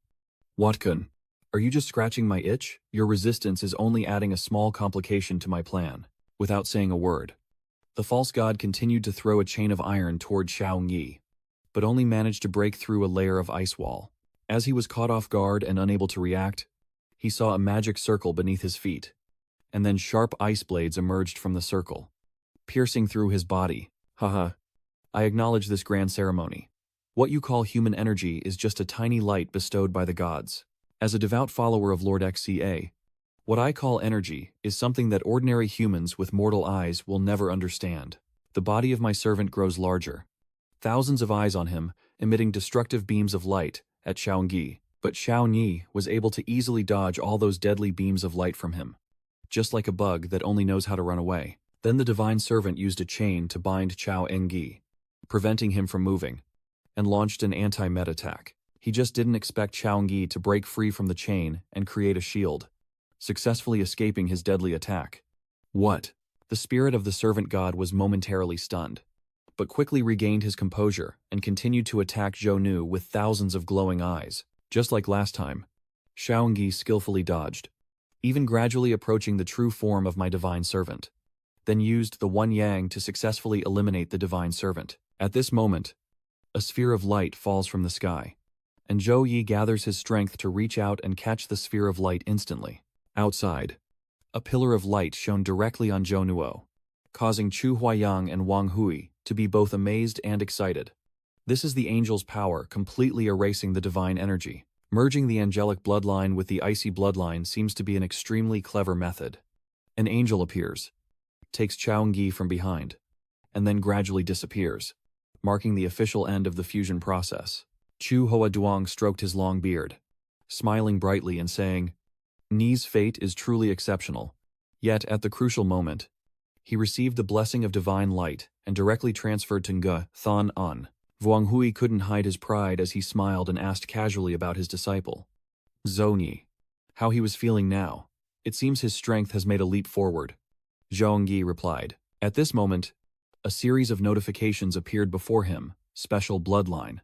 Watkan, are you just scratching my itch? Your resistance is only adding a small complication to my plan. Without saying a word, the false god continued to throw a chain of iron toward Chaungi, but only managed to break through a layer of ice wall. As he was caught off guard and unable to react, he saw a magic circle beneath his feet, and then sharp ice blades emerged from the circle, piercing through his body. Haha, I acknowledge this grand ceremony. What you call human energy is just a tiny light bestowed by the gods. As a devout follower of Lord XCA, what I call energy is something that ordinary humans with mortal eyes will never understand. The body of my servant grows larger, thousands of eyes on him, emitting destructive beams of light at Chaungi, but Chaunyi was able to easily dodge all those deadly beams of light from him, just like a bug that only knows how to run away. Then the divine servant used a chain to bind Chao Engi, preventing him from moving, and launched an anti-met attack. He just didn't expect Chaungi to break free from the chain and create a shield, successfully escaping his deadly attack. What? The spirit of the servant god was momentarily stunned, but quickly regained his composure and continued to attack Zhou Nu with thousands of glowing eyes. Just like last time, Chaungi skillfully dodged, even gradually approaching the true form of my divine servant, then used the One Yang to successfully eliminate the divine servant. At this moment, a sphere of light falls from the sky, and Zhou Yi gathers his strength to reach out and catch the sphere of light instantly. Outside, a pillar of light shone directly on Zhou Nuo, causing Chu Huayang and Wang Hui to be both amazed and excited. This is the angel's power completely erasing the divine energy. Merging the angelic bloodline with the icy bloodline seems to be an extremely clever method. An angel appears, takes Chaungi from behind, and then gradually disappears, marking the official end of the fusion process. Chu Huaduang stroked his long beard, smiling brightly and saying, Ni's fate is truly exceptional. Yet, at the crucial moment, he received the blessing of divine light and directly transferred to Nge Thon An. Vuong Hui couldn't hide his pride as he smiled and asked casually about his disciple, Zhou, how he was feeling now. It seems his strength has made a leap forward. Zhongyi replied. At this moment, a series of notifications appeared before him. Special bloodline.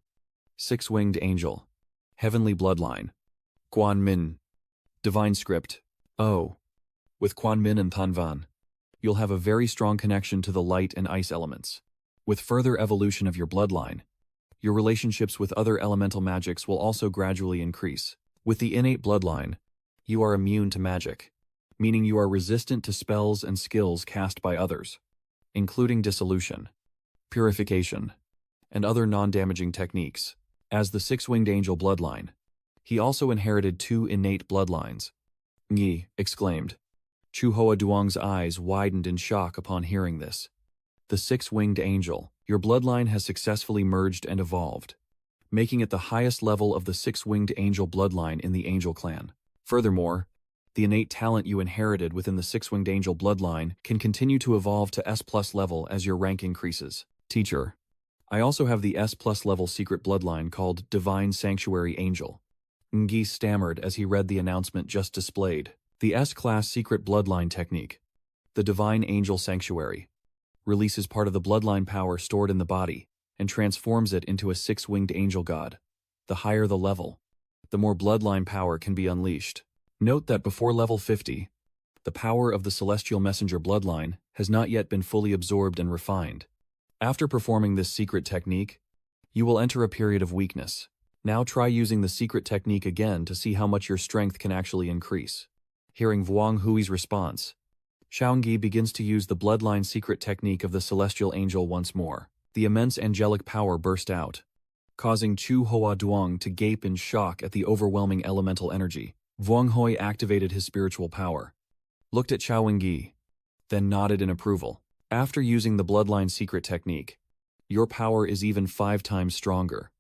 Six-winged angel. Heavenly bloodline. Guan Min. Divine script. Oh. With Quanmin and Tanvan, you'll have a very strong connection to the light and ice elements. With further evolution of your bloodline, your relationships with other elemental magics will also gradually increase. With the innate bloodline, you are immune to magic, meaning you are resistant to spells and skills cast by others, including dissolution, purification, and other non-damaging techniques. As the six-winged angel bloodline, he also inherited 2 innate bloodlines. Ngi exclaimed. Chu Hoa Duong's eyes widened in shock upon hearing this. The six-winged angel, your bloodline has successfully merged and evolved, making it the highest level of the six-winged angel bloodline in the angel clan. Furthermore, the innate talent you inherited within the six-winged angel bloodline can continue to evolve to S+ level as your rank increases. Teacher, I also have the S+ level secret bloodline called Divine Sanctuary Angel. Ngi stammered as he read the announcement just displayed. The S-Class secret bloodline technique, the Divine Angel Sanctuary, releases part of the bloodline power stored in the body and transforms it into a six-winged angel god. The higher the level, the more bloodline power can be unleashed. Note that before level 50, the power of the celestial messenger bloodline has not yet been fully absorbed and refined. After performing this secret technique, you will enter a period of weakness. Now try using the secret technique again to see how much your strength can actually increase. Hearing Vuong Hui's response, Shaongi begins to use the bloodline secret technique of the celestial angel once more. The immense angelic power burst out, causing Chu Hoa Duong to gape in shock at the overwhelming elemental energy. Vuong Hui activated his spiritual power, looked at Chao Wengi, then nodded in approval. After using the bloodline secret technique, your power is even 5 times stronger.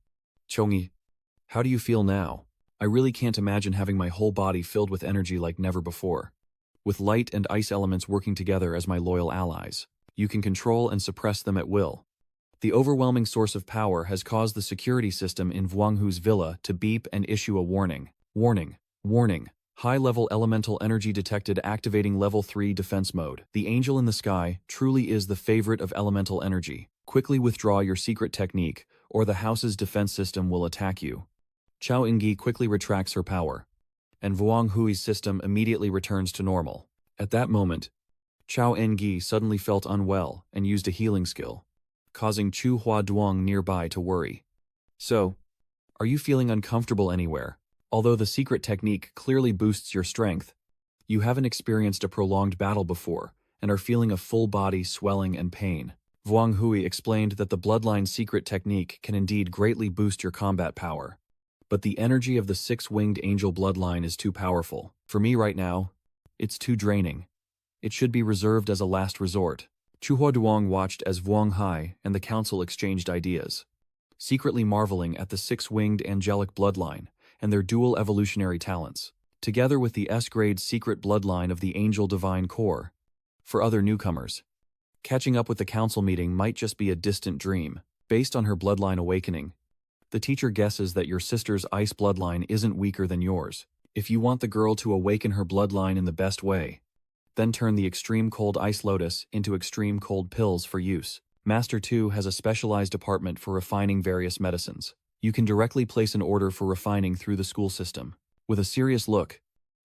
Chongi, how do you feel now? I really can't imagine having my whole body filled with energy like never before. With light and ice elements working together as my loyal allies, you can control and suppress them at will. The overwhelming source of power has caused the security system in Vuong Hu's villa to beep and issue a warning. Warning. Warning. High-level elemental energy detected activating level 3 defense mode. The angel in the sky truly is the favorite of elemental energy. Quickly withdraw your secret technique, or the house's defense system will attack you. Chao Ingyi quickly retracts her power, and Vuong Hui's system immediately returns to normal. At that moment, Chao Ingyi suddenly felt unwell and used a healing skill, causing Chu Hua Duong nearby to worry. So, are you feeling uncomfortable anywhere? Although the secret technique clearly boosts your strength, you haven't experienced a prolonged battle before and are feeling a full body swelling and pain. Vuong Hui explained that the bloodline secret technique can indeed greatly boost your combat power, but the energy of the six-winged angel bloodline is too powerful. For me right now, it's too draining. It should be reserved as a last resort. Chu Hua Duong watched as Vuong Hai and the council exchanged ideas, secretly marveling at the six-winged angelic bloodline and their dual evolutionary talents, together with the S-grade secret bloodline of the Angel Divine Core. For other newcomers, catching up with the council meeting might just be a distant dream. Based on her bloodline awakening, the teacher guesses that your sister's ice bloodline isn't weaker than yours. If you want the girl to awaken her bloodline in the best way, then turn the extreme cold ice lotus into extreme cold pills for use. Master 2 has a specialized department for refining various medicines. You can directly place an order for refining through the school system. With a serious look,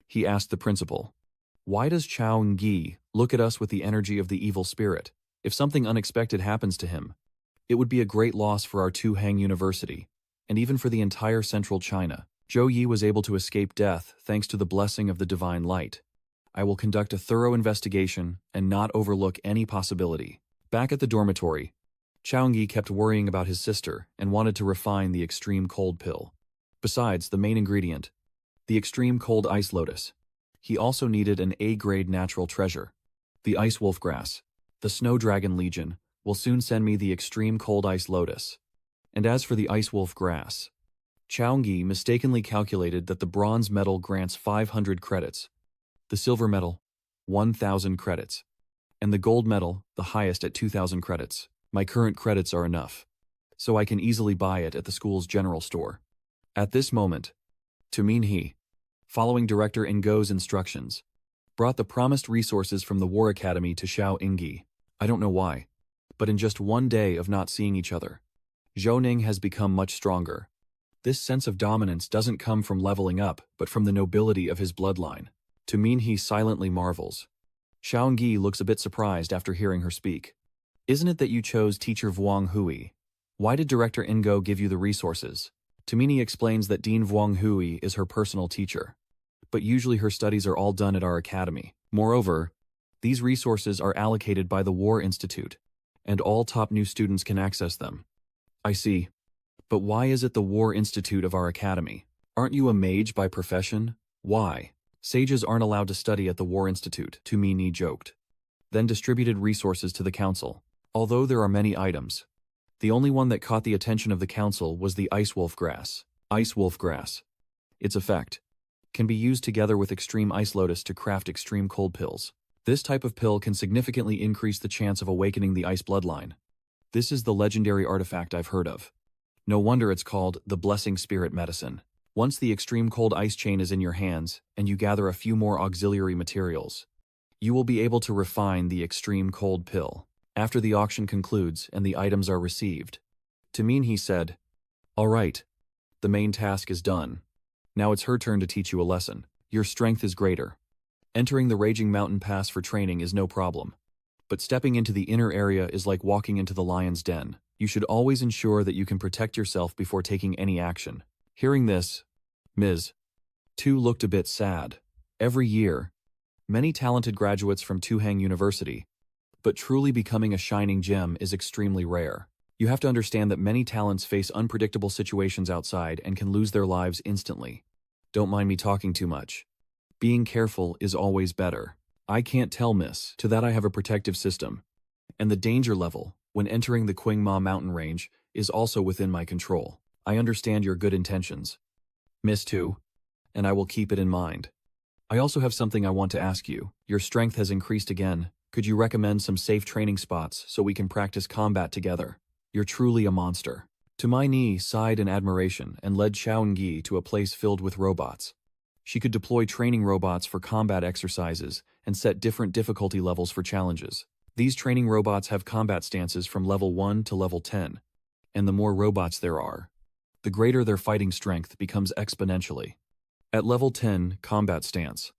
he asked the principal, "Why does Chao Ngyi look at us with the energy of the evil spirit? If something unexpected happens to him, it would be a great loss for our Tuhang University, and even for the entire central China." Zhou Yi was able to escape death thanks to the blessing of the divine light. I will conduct a thorough investigation and not overlook any possibility. Back at the dormitory, Chao Ngyi kept worrying about his sister and wanted to refine the extreme cold pill. Besides the main ingredient, the extreme cold ice lotus, he also needed an A-grade natural treasure. The ice wolf grass, the snow dragon legion, will soon send me the extreme cold ice lotus. And as for the ice wolf grass, Chao Ngyi mistakenly calculated that the bronze medal grants 500 credits, the silver medal, 1,000 credits, and the gold medal, the highest at 2,000 credits. My current credits are enough, so I can easily buy it at the school's general store. At this moment, Tu Minhee, following Director Ngo's instructions, brought the promised resources from the War Academy to Xiao Ingyi. I don't know why, but in just one day of not seeing each other, Zhou Ning has become much stronger. This sense of dominance doesn't come from leveling up, but from the nobility of his bloodline. To Minhee silently marvels. Xiaogi looks a bit surprised after hearing her speak. Isn't it that you chose teacher Vuong Hui? Why did Director Ingo give you the resources? Minhee explains that Dean Vuong Hui is her personal teacher. But usually her studies are all done at our academy. Moreover, these resources are allocated by the War Institute, and all top new students can access them. I see. But why is it the War Institute of our academy? Aren't you a mage by profession? Why? Sages aren't allowed to study at the War Institute, Minhee joked. Then distributed resources to the council. Although there are many items, the only one that caught the attention of the council was the ice wolf grass. Ice wolf grass. Its effect can be used together with extreme ice lotus to craft extreme cold pills. This type of pill can significantly increase the chance of awakening the ice bloodline. This is the legendary artifact I've heard of. No wonder it's called the Blessing Spirit Medicine. Once the extreme cold ice chain is in your hands and you gather a few more auxiliary materials, you will be able to refine the extreme cold pill. After the auction concludes and the items are received, Minhee said, "All right, the main task is done. Now it's her turn to teach you a lesson. Your strength is greater. Entering the Raging Mountain Pass for training is no problem. But stepping into the inner area is like walking into the lion's den. You should always ensure that you can protect yourself before taking any action." Hearing this, Ms. Tu looked a bit sad. Every year, many talented graduates from Tuhang University, but truly becoming a shining gem is extremely rare. You have to understand that many talents face unpredictable situations outside and can lose their lives instantly. Don't mind me talking too much. Being careful is always better. I can't tell, miss. To that I have a protective system. And the danger level, when entering the Qingma mountain range, is also within my control. I understand your good intentions, Miss Tu, and I will keep it in mind. I also have something I want to ask you. Your strength has increased again. Could you recommend some safe training spots so we can practice combat together? You're truly a monster. Minhee sighed in admiration and led Xiaogi to a place filled with robots. She could deploy training robots for combat exercises and set different difficulty levels for challenges. These training robots have combat stances from level 1 to level 10, and the more robots there are, the greater their fighting strength becomes exponentially. At level 10 combat stance,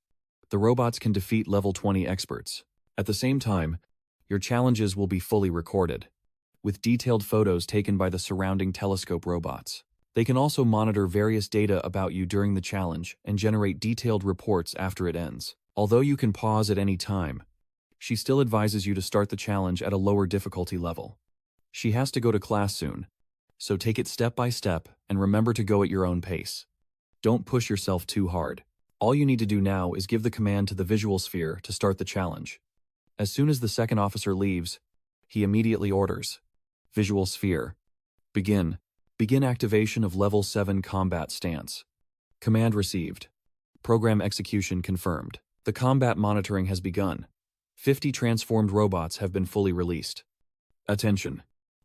the robots can defeat level 20 experts. At the same time, your challenges will be fully recorded, with detailed photos taken by the surrounding telescope robots. They can also monitor various data about you during the challenge and generate detailed reports after it ends. Although you can pause at any time, she still advises you to start the challenge at a lower difficulty level. She has to go to class soon, so take it step by step and remember to go at your own pace. Don't push yourself too hard. All you need to do now is give the command to the visual sphere to start the challenge. As soon as the second officer leaves, he immediately orders, "Visual sphere. Begin. Begin activation of level 7 combat stance." Command received. Program execution confirmed. The combat monitoring has begun. 50 transformed robots have been fully released. Attention.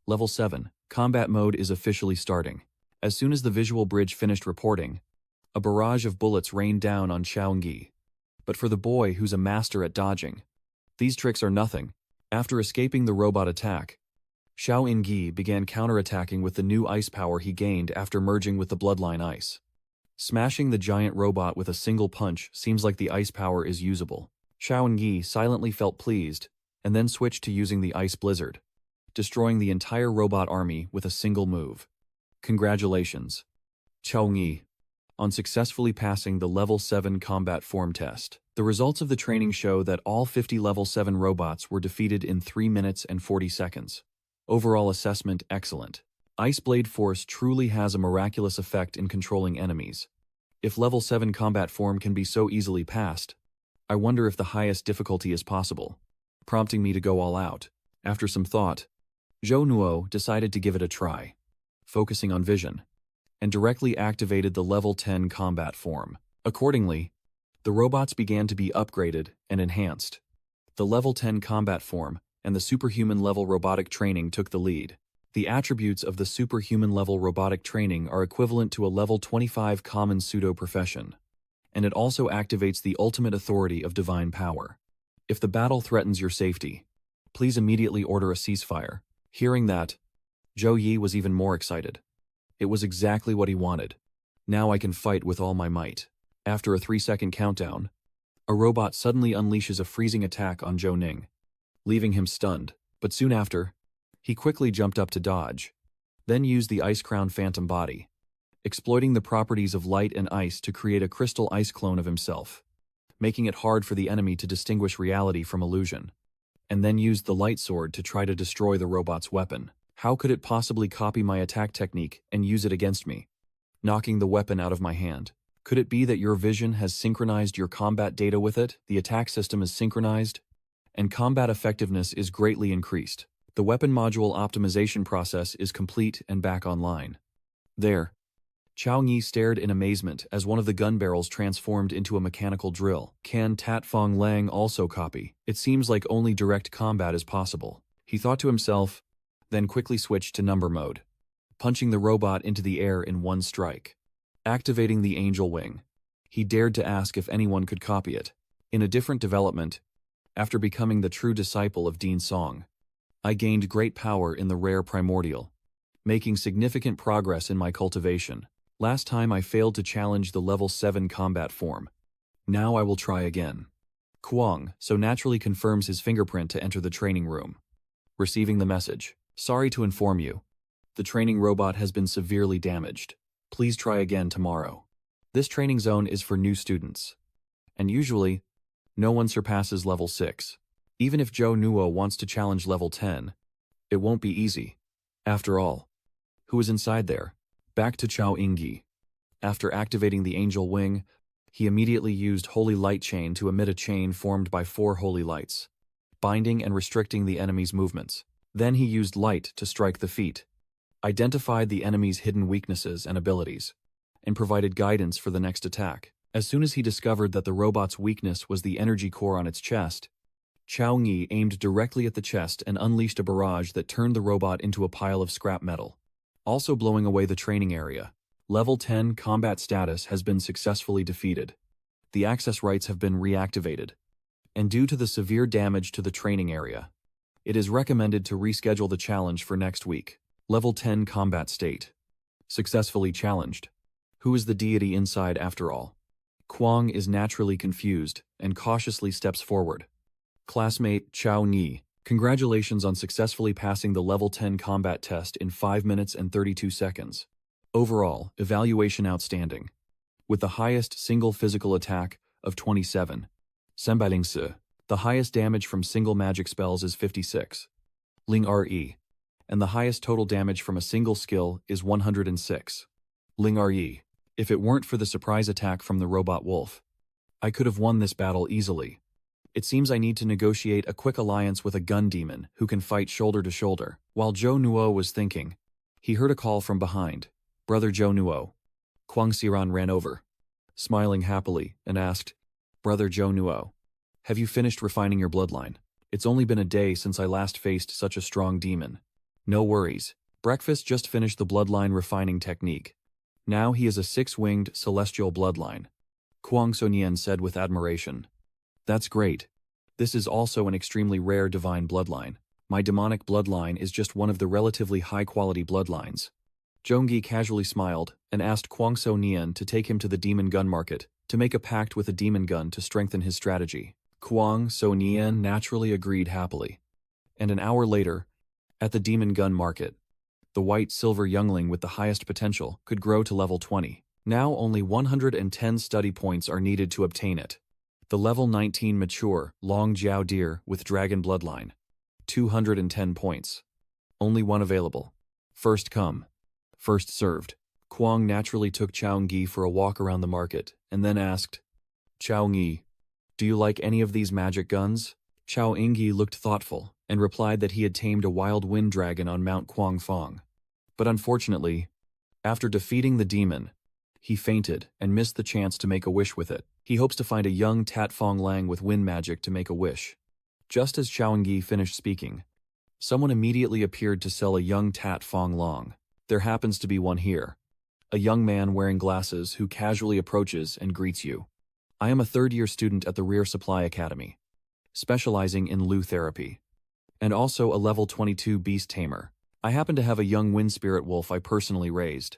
Level 7. Combat mode is officially starting. As soon as the visual bridge finished reporting, a barrage of bullets rained down on Xiaogi. But for the boy who's a master at dodging, these tricks are nothing. After escaping the robot attack, Xiao In-gi began counterattacking with the new ice power he gained after merging with the Bloodline Ice. Smashing the giant robot with a single punch seems like the ice power is usable. Xiao In-gi silently felt pleased, and then switched to using the Ice Blizzard, destroying the entire robot army with a single move. Congratulations, Xiao-Ngi, on successfully passing the Level 7 combat form test. The results of the training show that all 50 Level 7 robots were defeated in 3 minutes and 40 seconds. Overall assessment excellent. Ice Blade Force truly has a miraculous effect in controlling enemies. If Level 7 combat form can be so easily passed, I wonder if the highest difficulty is possible, prompting me to go all out. After some thought, Zhou Nuo decided to give it a try, focusing on vision, and directly activated the Level 10 combat form. Accordingly, the robots began to be upgraded and enhanced. The Level 10 combat form and the superhuman level robotic training took the lead. The attributes of the superhuman level robotic training are equivalent to a level 25 common pseudo-profession, and it also activates the ultimate authority of divine power. If the battle threatens your safety, please immediately order a ceasefire. Hearing that, Zhou Yi was even more excited. It was exactly what he wanted. Now I can fight with all my might. After a 3-second countdown, A robot suddenly unleashes a freezing attack on Zhou Ning, leaving him stunned, but soon after, he quickly jumped up to dodge, then used the Ice Crown Phantom Body, exploiting the properties of light and ice to create a crystal ice clone of himself, making it hard for the enemy to distinguish reality from illusion, and then used the light sword to try to destroy the robot's weapon. How could it possibly copy my attack technique and use it against me, knocking the weapon out of my hand? Could it be that your vision has synchronized your combat data with it, the attack system is synchronized, and combat effectiveness is greatly increased? The weapon module optimization process is complete and back online. There, Chao Yi stared in amazement as one of the gun barrels transformed into a mechanical drill. Can Tat Fong Lang also copy? It seems like only direct combat is possible, he thought to himself, then quickly switched to number mode, punching the robot into the air in one strike. Activating the angel wing, he dared to ask if anyone could copy it. In a different development, after becoming the true disciple of Dean Song, I gained great power in the rare primordial, making significant progress in my cultivation. Last time I failed to challenge the level 7 combat form. Now I will try again. Kwong so naturally confirms his fingerprint to enter the training room. Receiving the message. Sorry to inform you, the training robot has been severely damaged. Please try again tomorrow. This training zone is for new students, and usually, no one surpasses level 6. Even if Zhou Nuo wants to challenge level 10, it won't be easy. After all, who is inside there? Back to Chao Yingyi. After activating the angel wing, he immediately used Holy Light Chain to emit a chain formed by 4 holy lights, binding and restricting the enemy's movements. Then he used light to strike the feet, identified the enemy's hidden weaknesses and abilities, and provided guidance for the next attack. As soon as he discovered that the robot's weakness was the energy core on its chest, Chao Yi aimed directly at the chest and unleashed a barrage that turned the robot into a pile of scrap metal, also blowing away the training area. Level 10 combat status has been successfully defeated. The access rights have been reactivated, and due to the severe damage to the training area, it is recommended to reschedule the challenge for next week. Level 10 combat state. Successfully challenged. Who is the deity inside after all? Kwong is naturally confused and cautiously steps forward. Classmate Chao Yi, congratulations on successfully passing the level 10 combat test in 5 minutes and 32 seconds. Overall, evaluation outstanding. With the highest single physical attack of 27. Sembalingsi. The highest damage from single magic spells is 56. Ling Re. And the highest total damage from a single skill is 106. Ling Re. If it weren't for the surprise attack from the robot wolf, I could have won this battle easily. It seems I need to negotiate a quick alliance with a gun demon who can fight shoulder to shoulder. While Zhou Nuo was thinking, he heard a call from behind. Brother Zhou Nuo. Kwang Xiran ran over, smiling happily, and asked, Brother Zhou Nuo, have you finished refining your bloodline? It's only been a day since I last faced such a strong demon. No worries. Breakfast just finished the bloodline refining technique. Now he is a 6-winged celestial bloodline. Kwang Sonyan said with admiration. That's great. This is also an extremely rare divine bloodline. My demonic bloodline is just one of the relatively high-quality bloodlines. Zhongyi casually smiled and asked Kwang Sonyan to take him to the demon gun market to make a pact with a demon gun to strengthen his strategy. Kwang So-Nian naturally agreed happily. And an hour later, at the demon gun market, the white-silver youngling with the highest potential could grow to level 20. Now only 110 study points are needed to obtain it. The level 19 mature, long Jiao deer with dragon bloodline. 210 points. Only one available. First come, first served. Kwang naturally took Chao Yi for a walk around the market, and then asked, Chao Yi, do you like any of these magic guns? Chao Yingyi looked thoughtful, and replied that he had tamed a wild wind dragon on Mount Quangfong. But unfortunately, after defeating the demon, he fainted and missed the chance to make a wish with it. He hopes to find a young Tat Fong Lang with wind magic to make a wish. Just as Chao Yingyi finished speaking, someone immediately appeared to sell a young Tat Fong Lang. There happens to be one here. A young man wearing glasses who casually approaches and greets you. I am a third-year student at the Rear Supply Academy, specializing in Lu therapy, and also a level 22 beast tamer. I happen to have a young wind spirit wolf I personally raised.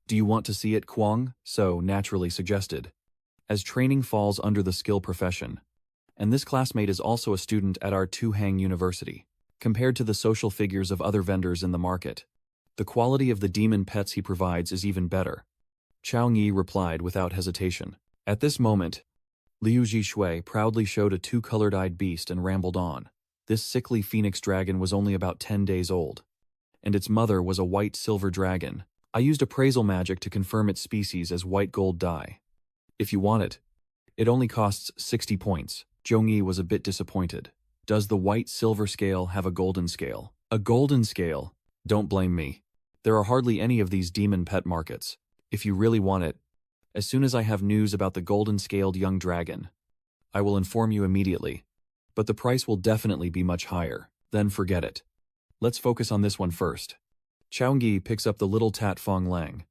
Do you want to see it, Kwang? So naturally suggested. as training falls under the skill profession. And this classmate is also a student at our Tuhang University. Compared to the social figures of other vendors in the market, the quality of the demon pets he provides is even better. Chao Yi replied without hesitation. At this moment, Liu Jishui proudly showed a two-colored-eyed beast and rambled on. This sickly phoenix dragon was only about 10 days old, and its mother was a white-silver dragon. I used appraisal magic to confirm its species as white gold dye. If you want it, it only costs 60 points. Zhongyi was a bit disappointed. Does the white-silver scale have a golden scale? A golden scale? Don't blame me. There are hardly any of these demon pet markets. If you really want it, as soon as I have news about the golden-scaled young dragon, I will inform you immediately. But the price will definitely be much higher. Then forget it. Let's focus on this one first. Xiaogi picks up the little Tat Fong Lang.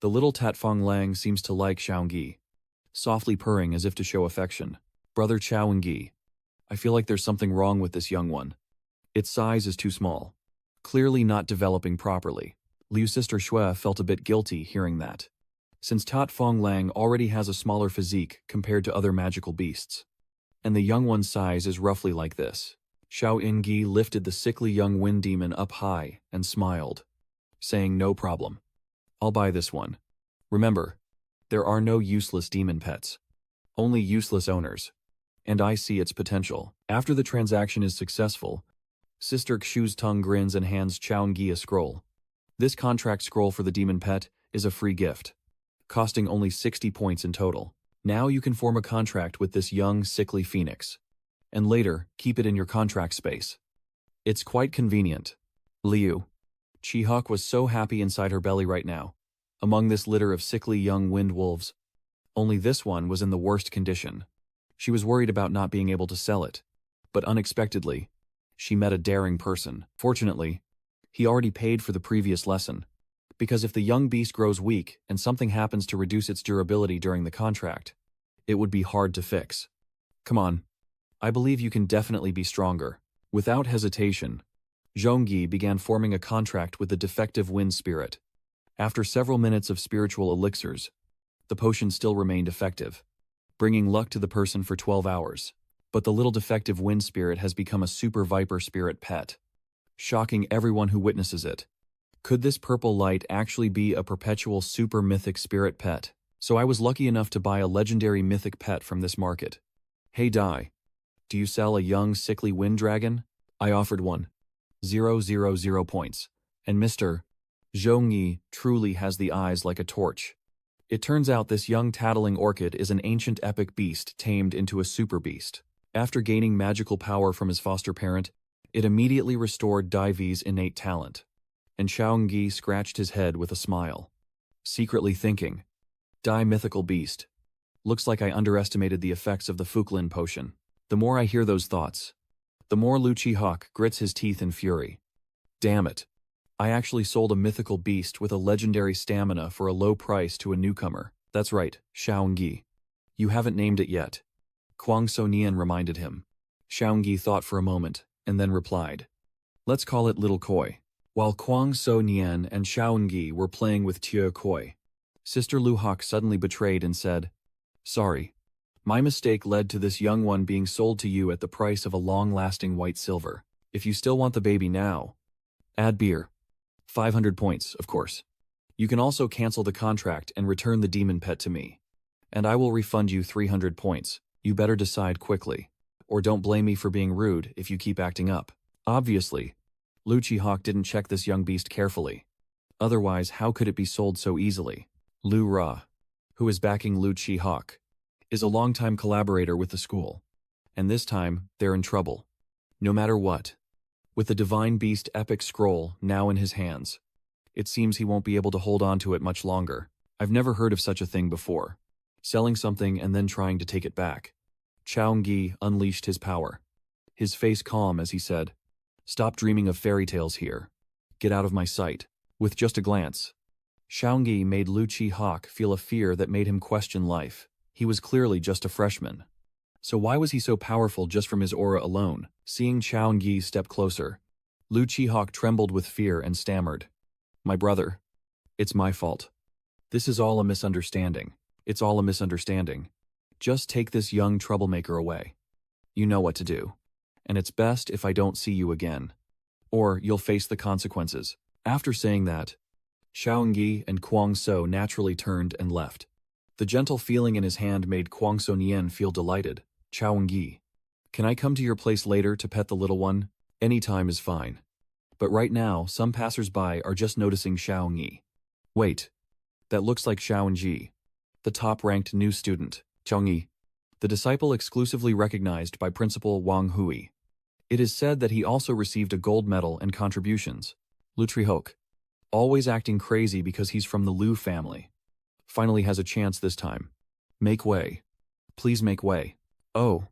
The little Tat Fong Lang seems to like Xiaogi, softly purring as if to show affection. Brother Xiaogi, I feel like there's something wrong with this young one. Its size is too small. Clearly not developing properly. Liu's sister Xue felt a bit guilty hearing that, since Tat Fong Lang already has a smaller physique compared to other magical beasts, and the young one's size is roughly like this. Xiao Yingi lifted the sickly young wind demon up high and smiled, saying no problem. I'll buy this one. Remember, there are no useless demon pets, only useless owners, and I see its potential. After the transaction is successful, Sister Xu's tongue grins and hands Xiaogi a scroll. This contract scroll for the demon pet is a free gift, costing only 60 points in total. Now you can form a contract with this young, sickly phoenix, and later keep it in your contract space. It's quite convenient. Liu Chihawk was so happy inside her belly right now. Among this litter of sickly young wind wolves, only this one was in the worst condition. She was worried about not being able to sell it, but unexpectedly, she met a daring person. Fortunately, he already paid for the previous lesson, because if the young beast grows weak and something happens to reduce its durability during the contract, it would be hard to fix. Come on, I believe you can definitely be stronger. Without hesitation, Zhongyi began forming a contract with the defective wind spirit. After several minutes of spiritual elixirs, the potion still remained effective, bringing luck to the person for 12 hours. But the little defective wind spirit has become a super viper spirit pet, shocking everyone who witnesses it. Could this purple light actually be a perpetual super mythic spirit pet? So I was lucky enough to buy a legendary mythic pet from this market. Hey Dai, do you sell a young sickly wind dragon? I offered one. 000 points. And Mr. Zhongyi truly has the eyes like a torch. It turns out this young tattling orchid is an ancient epic beast tamed into a super beast. After gaining magical power from his foster parent, it immediately restored Dai V's innate talent. And Xiaogi scratched his head with a smile, secretly thinking, Dai mythical beast. Looks like I underestimated the effects of the Fuklin potion. The more I hear those thoughts, the more Lu Chihawk grits his teeth in fury. Damn it. I actually sold a mythical beast with a legendary stamina for a low price to a newcomer. That's right, Xiaogi. You haven't named it yet. Kwang So Nian reminded him. Xiaogi thought for a moment, and then replied, let's call it Little Koi. While Kwang So Nian and Xiaogi were playing with Tia Koi, Sister Lu Hawk suddenly betrayed and said, sorry. My mistake led to this young one being sold to you at the price of a long-lasting white silver. If you still want the baby now, add beer. 500 points, of course. You can also cancel the contract and return the demon pet to me, and I will refund you 300 points. You better decide quickly, or don't blame me for being rude if you keep acting up. Obviously, Lu Chihawk didn't check this young beast carefully. Otherwise, how could it be sold so easily? Lu Ra, who is backing Lu Chihawk, is a longtime collaborator with the school, and this time, they're in trouble. No matter what. With the Divine Beast epic scroll now in his hands, it seems he won't be able to hold on to it much longer. I've never heard of such a thing before. Selling something and then trying to take it back. Xiaogi unleashed his power, his face calm as he said, stop dreaming of fairy tales here. Get out of my sight. With just a glance, Xiaogi made Lu Chihawk feel a fear that made him question life. He was clearly just a freshman. So why was he so powerful just from his aura alone? Seeing Xiaogi step closer, Lu Chihawk trembled with fear and stammered. My brother, it's my fault. This is all a misunderstanding. It's all a misunderstanding. Just take this young troublemaker away. You know what to do. And it's best if I don't see you again. Or you'll face the consequences. After saying that, Xiaoying and Kuang So naturally turned and left. The gentle feeling in his hand made Kuang So Nian feel delighted. Xiaoying, can I come to your place later to pet the little one? Any time is fine. But right now, some passers-by are just noticing Xiaoying. Wait, that looks like Xiaoying, the top-ranked new student, Xiaoying, the disciple exclusively recognized by Principal Wang Hui. It is said that he also received a gold medal and contributions. Lu Trihok, always acting crazy because he's from the Lu family. Finally has a chance this time. Make way. Please make way. Oh,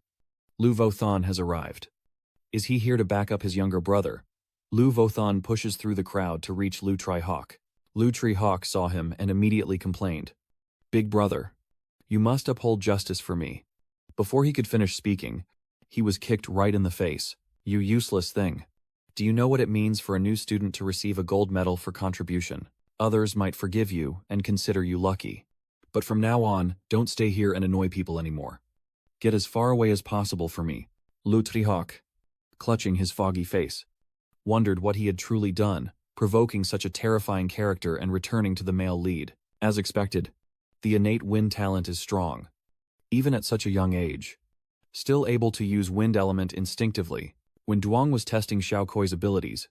Lu Vothan has arrived. Is he here to back up his younger brother? Lu Vothan pushes through the crowd to reach Lu Trihok. Lu Trihok saw him and immediately complained. Big brother, you must uphold justice for me. Before he could finish speaking, he was kicked right in the face. You useless thing. Do you know what it means for a new student to receive a gold medal for contribution? Others might forgive you and consider you lucky. But from now on, don't stay here and annoy people anymore. Get as far away as possible for me. Lu Trihok, clutching his foggy face, wondered what he had truly done, provoking such a terrifying character and returning to the male lead. As expected, the innate wind talent is strong, even at such a young age. Still able to use wind element instinctively, when Duang was testing Xiaokui's abilities,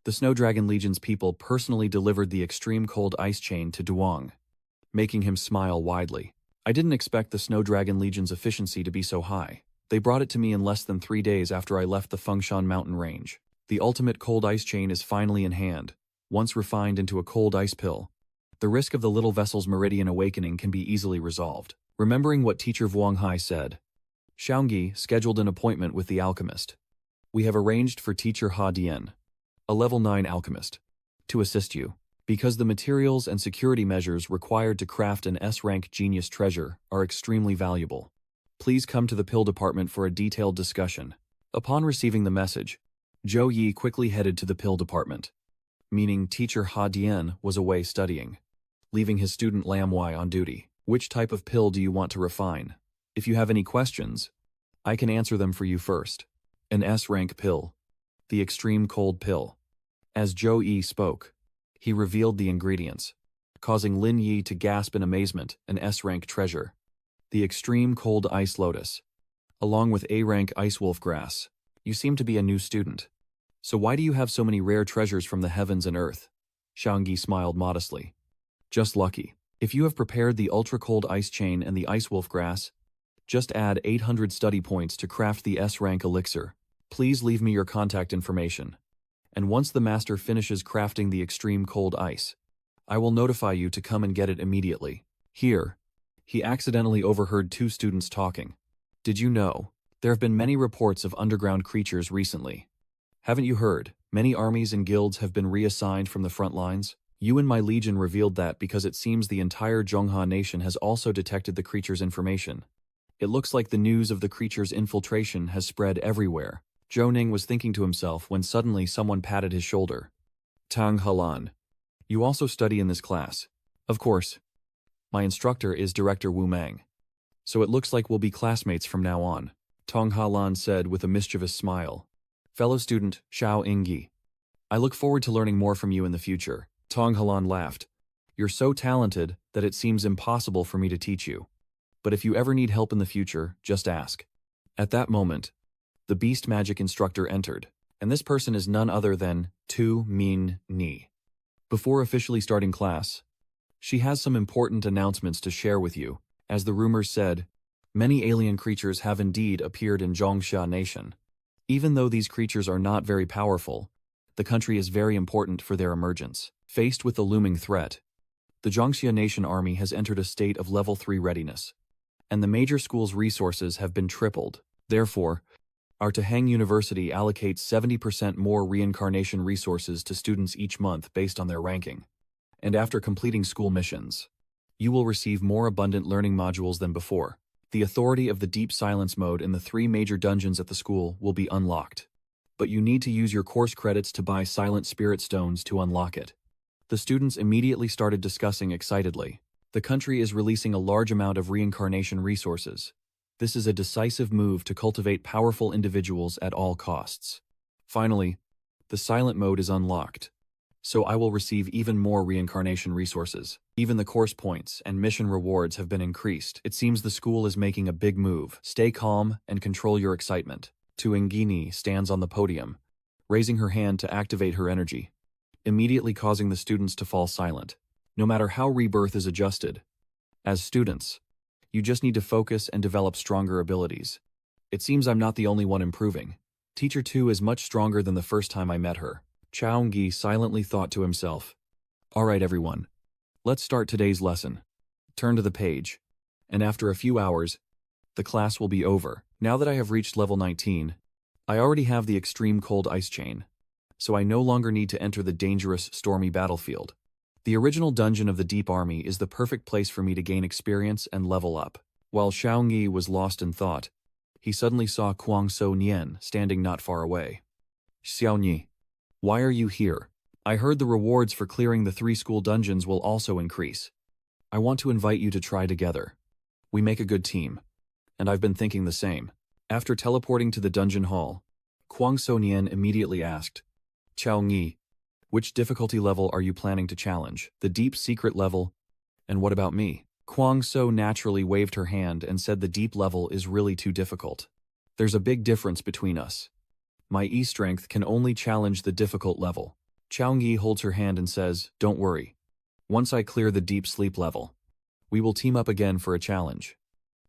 the Snow Dragon Legion's people personally delivered the extreme cold ice chain to Duang, making him smile widely. I didn't expect the Snow Dragon Legion's efficiency to be so high. They brought it to me in less than 3 days after I left the Fengshan mountain range. The ultimate cold ice chain is finally in hand, once refined into a cold ice pill. The risk of the little vessel's meridian awakening can be easily resolved. Remembering what teacher Vuong Hai said, Xiaoying scheduled an appointment with the alchemist. We have arranged for teacher Ha Dian, a level 9 alchemist, to assist you. Because the materials and security measures required to craft an S-rank genius treasure are extremely valuable. Please come to the pill department for a detailed discussion. Upon receiving the message, Zhou Yi quickly headed to the pill department, meaning teacher Ha Dian was away studying, leaving his student Lam Wei on duty. Which type of pill do you want to refine? If you have any questions, I can answer them for you first. An S-rank pill. The extreme cold pill. As Zhou Yi spoke, he revealed the ingredients, causing Lin Yi to gasp in amazement. An S-rank treasure. The extreme cold ice lotus, along with A-rank ice wolf grass. You seem to be a new student. So why do you have so many rare treasures from the heavens and earth? Xiaoying smiled modestly. Just lucky. If you have prepared the ultra-cold ice chain and the ice wolf grass, just add 800 study points to craft the S-rank elixir. Please leave me your contact information. And once the master finishes crafting the extreme cold ice, I will notify you to come and get it immediately. Here, he accidentally overheard 2 students talking. Did you know? There have been many reports of underground creatures recently. Haven't you heard? Many armies and guilds have been reassigned from the front lines. You and my legion revealed that because it seems the entire Zhongha nation has also detected the creature's information. It looks like the news of the creature's infiltration has spread everywhere. Zhou Ning was thinking to himself when suddenly someone patted his shoulder. Tang Halan. You also study in this class. Of course. My instructor is Director Wu Mang. So it looks like we'll be classmates from now on, Tang Halan said with a mischievous smile. Fellow student, Xiao Ingyi. I look forward to learning more from you in the future. Tang Halan laughed. You're so talented that it seems impossible for me to teach you. But if you ever need help in the future, just ask. At that moment, the beast magic instructor entered, and this person is none other than Tu Min Ni. Before officially starting class, she has some important announcements to share with you. As the rumors said, many alien creatures have indeed appeared in Zhongsha Nation. Even though these creatures are not very powerful, the country is very important for their emergence. Faced with the looming threat, the Zhongsha Nation army has entered a state of level 3 readiness, and the major school's resources have been tripled. Therefore, our Tahang University allocates 70% more reincarnation resources to students each month based on their ranking. And after completing school missions, you will receive more abundant learning modules than before. The authority of the deep silence mode in the 3 major dungeons at the school will be unlocked. But you need to use your course credits to buy silent spirit stones to unlock it. The students immediately started discussing excitedly. The country is releasing a large amount of reincarnation resources. This is a decisive move to cultivate powerful individuals at all costs. Finally, the silent mode is unlocked, so I will receive even more reincarnation resources. Even the course points and mission rewards have been increased. It seems the school is making a big move. Stay calm and control your excitement. Tuingini stands on the podium, raising her hand to activate her energy, immediately causing the students to fall silent. No matter how rebirth is adjusted, as students, you just need to focus and develop stronger abilities. It seems I'm not the only one improving. Teacher 2 is much stronger than the first time I met her. Chaungi silently thought to himself, "Alright everyone, let's start today's lesson." Turn to the page, and after a few hours, the class will be over. Now that I have reached level 19, I already have the extreme cold ice chain, so I no longer need to enter the dangerous, stormy battlefield. The original dungeon of the Deep Army is the perfect place for me to gain experience and level up. While Xiaoyi was lost in thought, he suddenly saw Kuang So Nian standing not far away. "Xiaoyi, why are you here? I heard the rewards for clearing the 3 school dungeons will also increase. I want to invite you to try together. We make a good team, and I've been thinking the same." After teleporting to the dungeon hall, Kuang So Nian immediately asked, "Xiaoyi, which difficulty level are you planning to challenge? The deep secret level? And what about me?" Kuang So naturally waved her hand and said the deep level is really too difficult. "There's a big difference between us. My E-strength can only challenge the difficult level." Chaungi holds her hand and says, "Don't worry. Once I clear the deep sleep level, we will team up again for a challenge.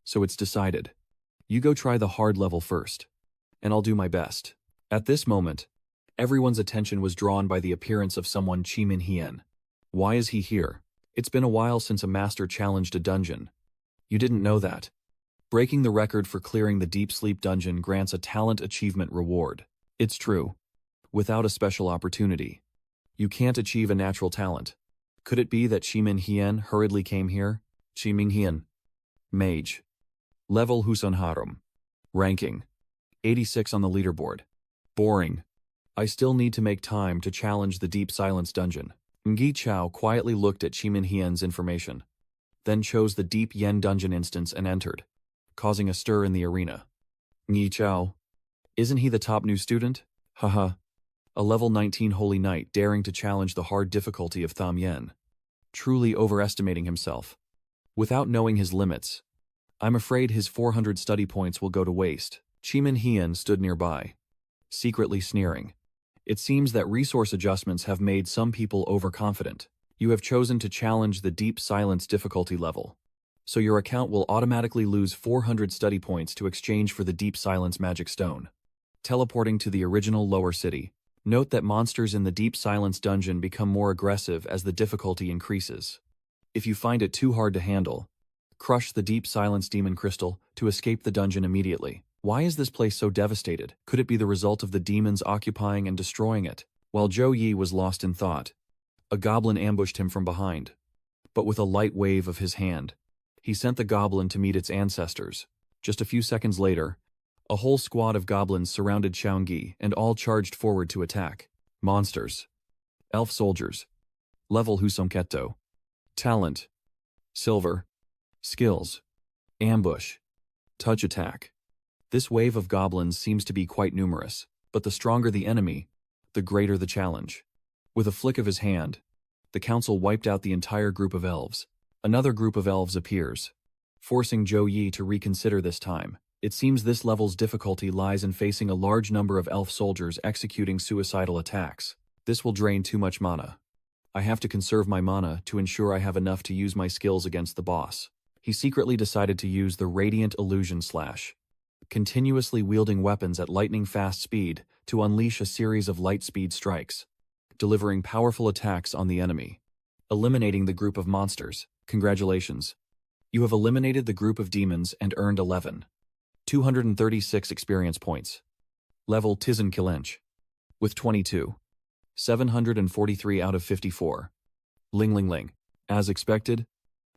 So it's decided. You go try the hard level first, and I'll do my best." At this moment, everyone's attention was drawn by the appearance of someone Chi Min Hien. Why is he here? It's been a while since a master challenged a dungeon. You didn't know that? Breaking the record for clearing the deep sleep dungeon grants a talent achievement reward. It's true. Without a special opportunity, you can't achieve a natural talent. Could it be that Chi Min Hien hurriedly came here? Chi Min Hien. Mage. Level Husun Harum. Ranking. 86 on the leaderboard. Boring. I still need to make time to challenge the Deep Silence dungeon. Ngi Chao quietly looked at Chi Min Hien's information, then chose the Deep Yen dungeon instance and entered, causing a stir in the arena. Ngi Chao. Isn't he the top new student? Haha. A level 19 holy knight daring to challenge the hard difficulty of Tham Yen. Truly overestimating himself. Without knowing his limits, I'm afraid his 400 study points will go to waste. Chi Min Hien stood nearby, secretly sneering. It seems that resource adjustments have made some people overconfident. You have chosen to challenge the Deep Silence difficulty level, so your account will automatically lose 400 study points to exchange for the Deep Silence magic stone. Teleporting to the original lower city. Note that monsters in the Deep Silence dungeon become more aggressive as the difficulty increases. If you find it too hard to handle, crush the Deep Silence demon crystal to escape the dungeon immediately. Why is this place so devastated? Could it be the result of the demons occupying and destroying it? While Zhou Yi was lost in thought, a goblin ambushed him from behind. But with a light wave of his hand, he sent the goblin to meet its ancestors. Just a few seconds later, a whole squad of goblins surrounded Xiaoyi and all charged forward to attack. Monsters. Elf soldiers. Level Husomketo. Talent. Silver. Skills. Ambush. Touch attack. This wave of goblins seems to be quite numerous, but the stronger the enemy, the greater the challenge. With a flick of his hand, the council wiped out the entire group of elves. Another group of elves appears, forcing Zhou Yi to reconsider this time. It seems this level's difficulty lies in facing a large number of elf soldiers executing suicidal attacks. This will drain too much mana. I have to conserve my mana to ensure I have enough to use my skills against the boss. He secretly decided to use the Radiant Illusion Slash, continuously wielding weapons at lightning-fast speed to unleash a series of light-speed strikes, delivering powerful attacks on the enemy, eliminating the group of monsters. Congratulations. You have eliminated the group of demons and earned 236 experience points. Level Tizen Kilench. With 22. 743 out of 54. Ling Ling Ling. As expected,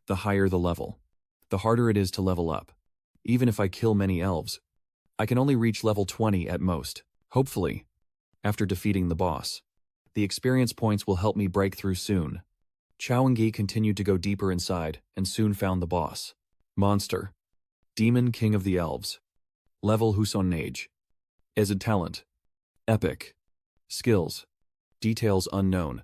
the higher the level, the harder it is to level up. Even if I kill many elves, I can only reach level 20 at most. Hopefully, after defeating the boss, the experience points will help me break through soon. Chaoengi continued to go deeper inside and soon found the boss. Monster. Demon King of the Elves. Level Huson Age. As a talent. Epic. Skills. Details unknown.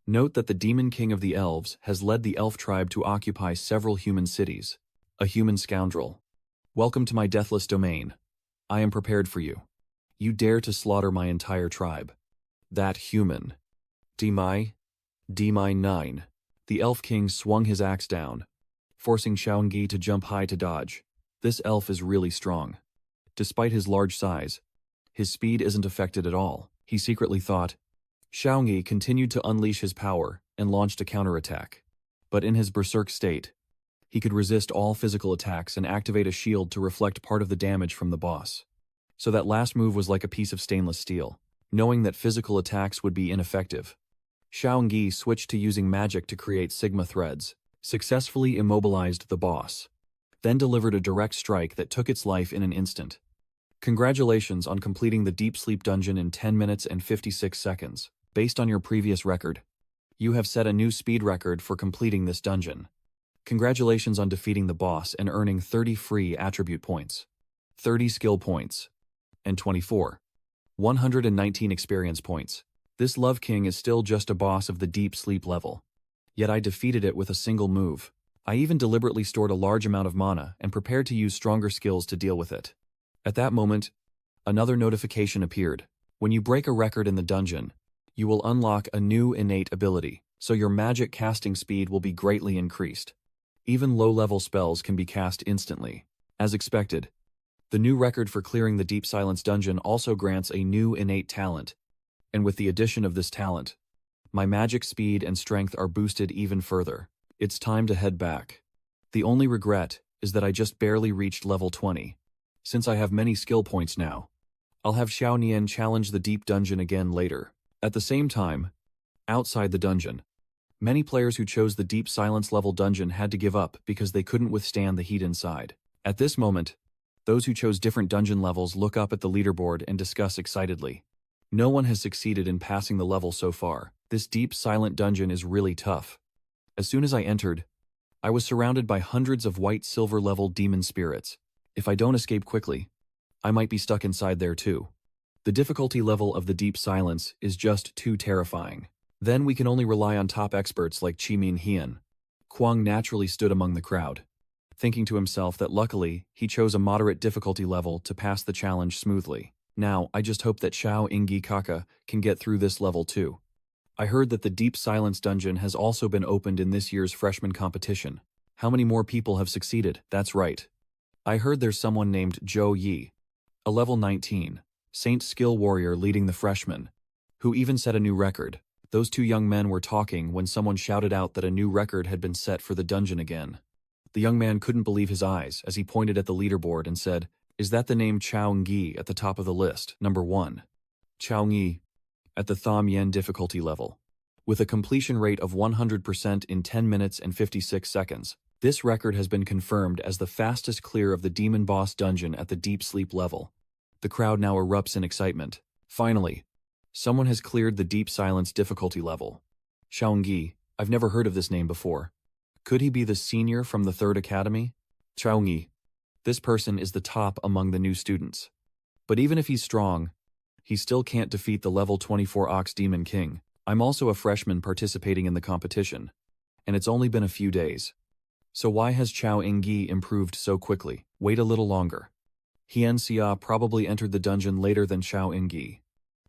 Note that the Demon King of the Elves has led the elf tribe to occupy several human cities. A human scoundrel. Welcome to my deathless domain. I am prepared for you. You dare to slaughter my entire tribe. That human. D-9. The Elf King swung his axe down, forcing Xiaoying to jump high to dodge. This elf is really strong. Despite his large size, his speed isn't affected at all, he secretly thought. Xiaoying continued to unleash his power and launched a counterattack. But in his berserk state, he could resist all physical attacks and activate a shield to reflect part of the damage from the boss. So that last move was like a piece of stainless steel. Knowing that physical attacks would be ineffective, Xiaoying switched to using magic to create Sigma threads, successfully immobilized the boss, then delivered a direct strike that took its life in an instant. Congratulations on completing the Deep Sleep Dungeon in 10 minutes and 56 seconds. Based on your previous record, you have set a new speed record for completing this dungeon. Congratulations on defeating the boss and earning 30 free attribute points, 30 skill points, and 119 experience points. This Love King is still just a boss of the Deep Sleep level. Yet I defeated it with a single move. I even deliberately stored a large amount of mana and prepared to use stronger skills to deal with it. At that moment, another notification appeared. When you break a record in the dungeon, you will unlock a new innate ability, so your magic casting speed will be greatly increased. Even low-level spells can be cast instantly. As expected, the new record for clearing the Deep Silence dungeon also grants a new innate talent, and with the addition of this talent, my magic speed and strength are boosted even further. It's time to head back. The only regret is that I just barely reached level 20. Since I have many skill points now, I'll have Xiaonian challenge the deep dungeon again later. At the same time, outside the dungeon, many players who chose the Deep Silence level dungeon had to give up because they couldn't withstand the heat inside. At this moment, those who chose different dungeon levels look up at the leaderboard and discuss excitedly. No one has succeeded in passing the level so far. This deep, silent dungeon is really tough. As soon as I entered, I was surrounded by hundreds of white silver-level demon spirits. If I don't escape quickly, I might be stuck inside there too. The difficulty level of the Deep Silence is just too terrifying. Then we can only rely on top experts like Chi-Min Hian. Kwang naturally stood among the crowd, thinking to himself that luckily he chose a moderate difficulty level to pass the challenge smoothly. Now, I just hope that Xiaoying Kaka can get through this level too. I heard that the Deep Silence dungeon has also been opened in this year's freshman competition. How many more people have succeeded? That's right. I heard there's someone named Zhou Yi, a level 19, Saint Skill Warrior leading the freshmen, who even set a new record. Those two young men were talking when someone shouted out that a new record had been set for the dungeon again. The young man couldn't believe his eyes as he pointed at the leaderboard and said, "Is that the name Xiaoying at the top of the list? Number 1. Xiaoying, at the Tham Yen difficulty level. With a completion rate of 100% in 10 minutes and 56 seconds, this record has been confirmed as the fastest clear of the Demon Boss dungeon at the Deep Sleep level." The crowd now erupts in excitement. Finally, someone has cleared the Deep Silence difficulty level. Xiaoying, I've never heard of this name before. Could he be the senior from the 3rd Academy? Xiaoying, this person is the top among the new students. But even if he's strong, he still can't defeat the level 24 Ox Demon King. I'm also a freshman participating in the competition, and it's only been a few days. So why has Xiaoying improved so quickly? Wait a little longer. Hian Xia probably entered the dungeon later than Xiaoying,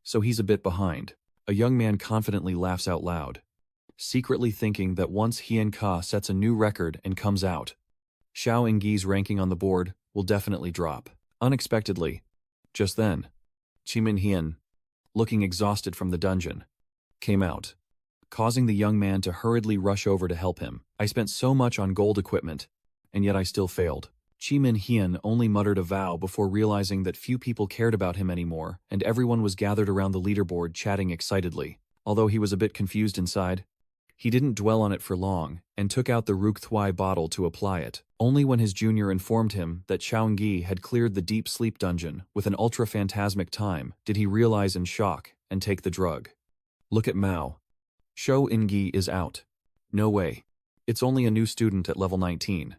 so he's a bit behind. A young man confidently laughs out loud, secretly thinking that once Hian Ka sets a new record and comes out, Xiaoying's ranking on the board will definitely drop. Unexpectedly, just then, Chi-Min Hian, looking exhausted from the dungeon, came out, causing the young man to hurriedly rush over to help him. I spent so much on gold equipment, and yet I still failed. Chi-Min Hian only muttered a vow before realizing that few people cared about him anymore, and everyone was gathered around the leaderboard chatting excitedly. Although he was a bit confused inside, he didn't dwell on it for long, and took out the Rook Thwai bottle to apply it. Only when his junior informed him that Xiaoying had cleared the Deep Sleep dungeon with an ultra-phantasmic time did he realize in shock and take the drug. Look at Mao. Xiaoying is out. No way. It's only a new student at level 19.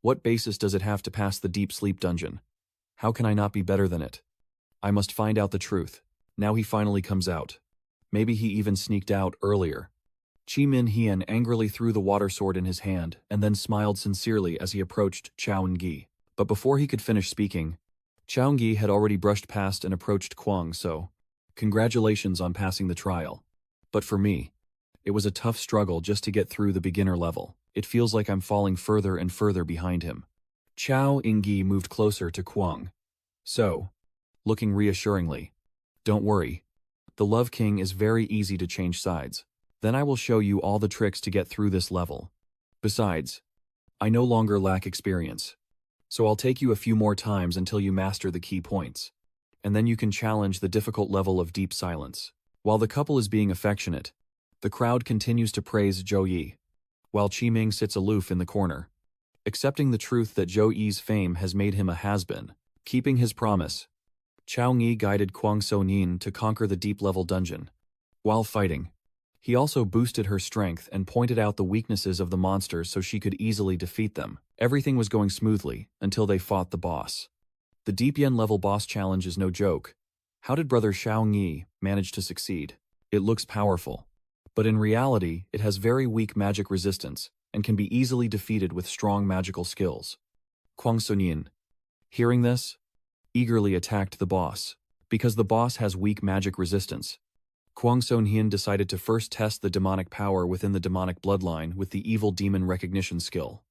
What basis does it have to pass the deep sleep dungeon? How can I not be better than it? I must find out the truth. Now he finally comes out. Maybe he even sneaked out earlier. Chi Min Hien angrily threw the water sword in his hand and then smiled sincerely as he approached Chao Ngi. But before he could finish speaking, Chao Ngi had already brushed past and approached Kwang So. Congratulations on passing the trial. But for me, it was a tough struggle just to get through the beginner level. It feels like I'm falling further and further behind him. Chao Ngi moved closer to Kwang So, looking reassuringly. Don't worry. The Love King is very easy to change sides. Then I will show you all the tricks to get through this level. Besides, I no longer lack experience. So I'll take you a few more times until you master the key points. And then you can challenge the difficult level of deep silence. While the couple is being affectionate, the crowd continues to praise Zhou Yi, while Qi Ming sits aloof in the corner, accepting the truth that Zhou Yi's fame has made him a has-been. Keeping his promise, Chao Ngi guided Kwang So Nin to conquer the deep-level dungeon. While fighting, he also boosted her strength and pointed out the weaknesses of the monsters so she could easily defeat them. Everything was going smoothly until they fought the boss. The Deep Yen level boss challenge is no joke. How did brother Shao Ngi manage to succeed? It looks powerful, but in reality, it has very weak magic resistance and can be easily defeated with strong magical skills. Kwang So Nin, hearing this, eagerly attacked the boss. Because the boss has weak magic resistance, Kwang So Nin decided to first test the demonic power within the demonic bloodline with the evil demon recognition skill.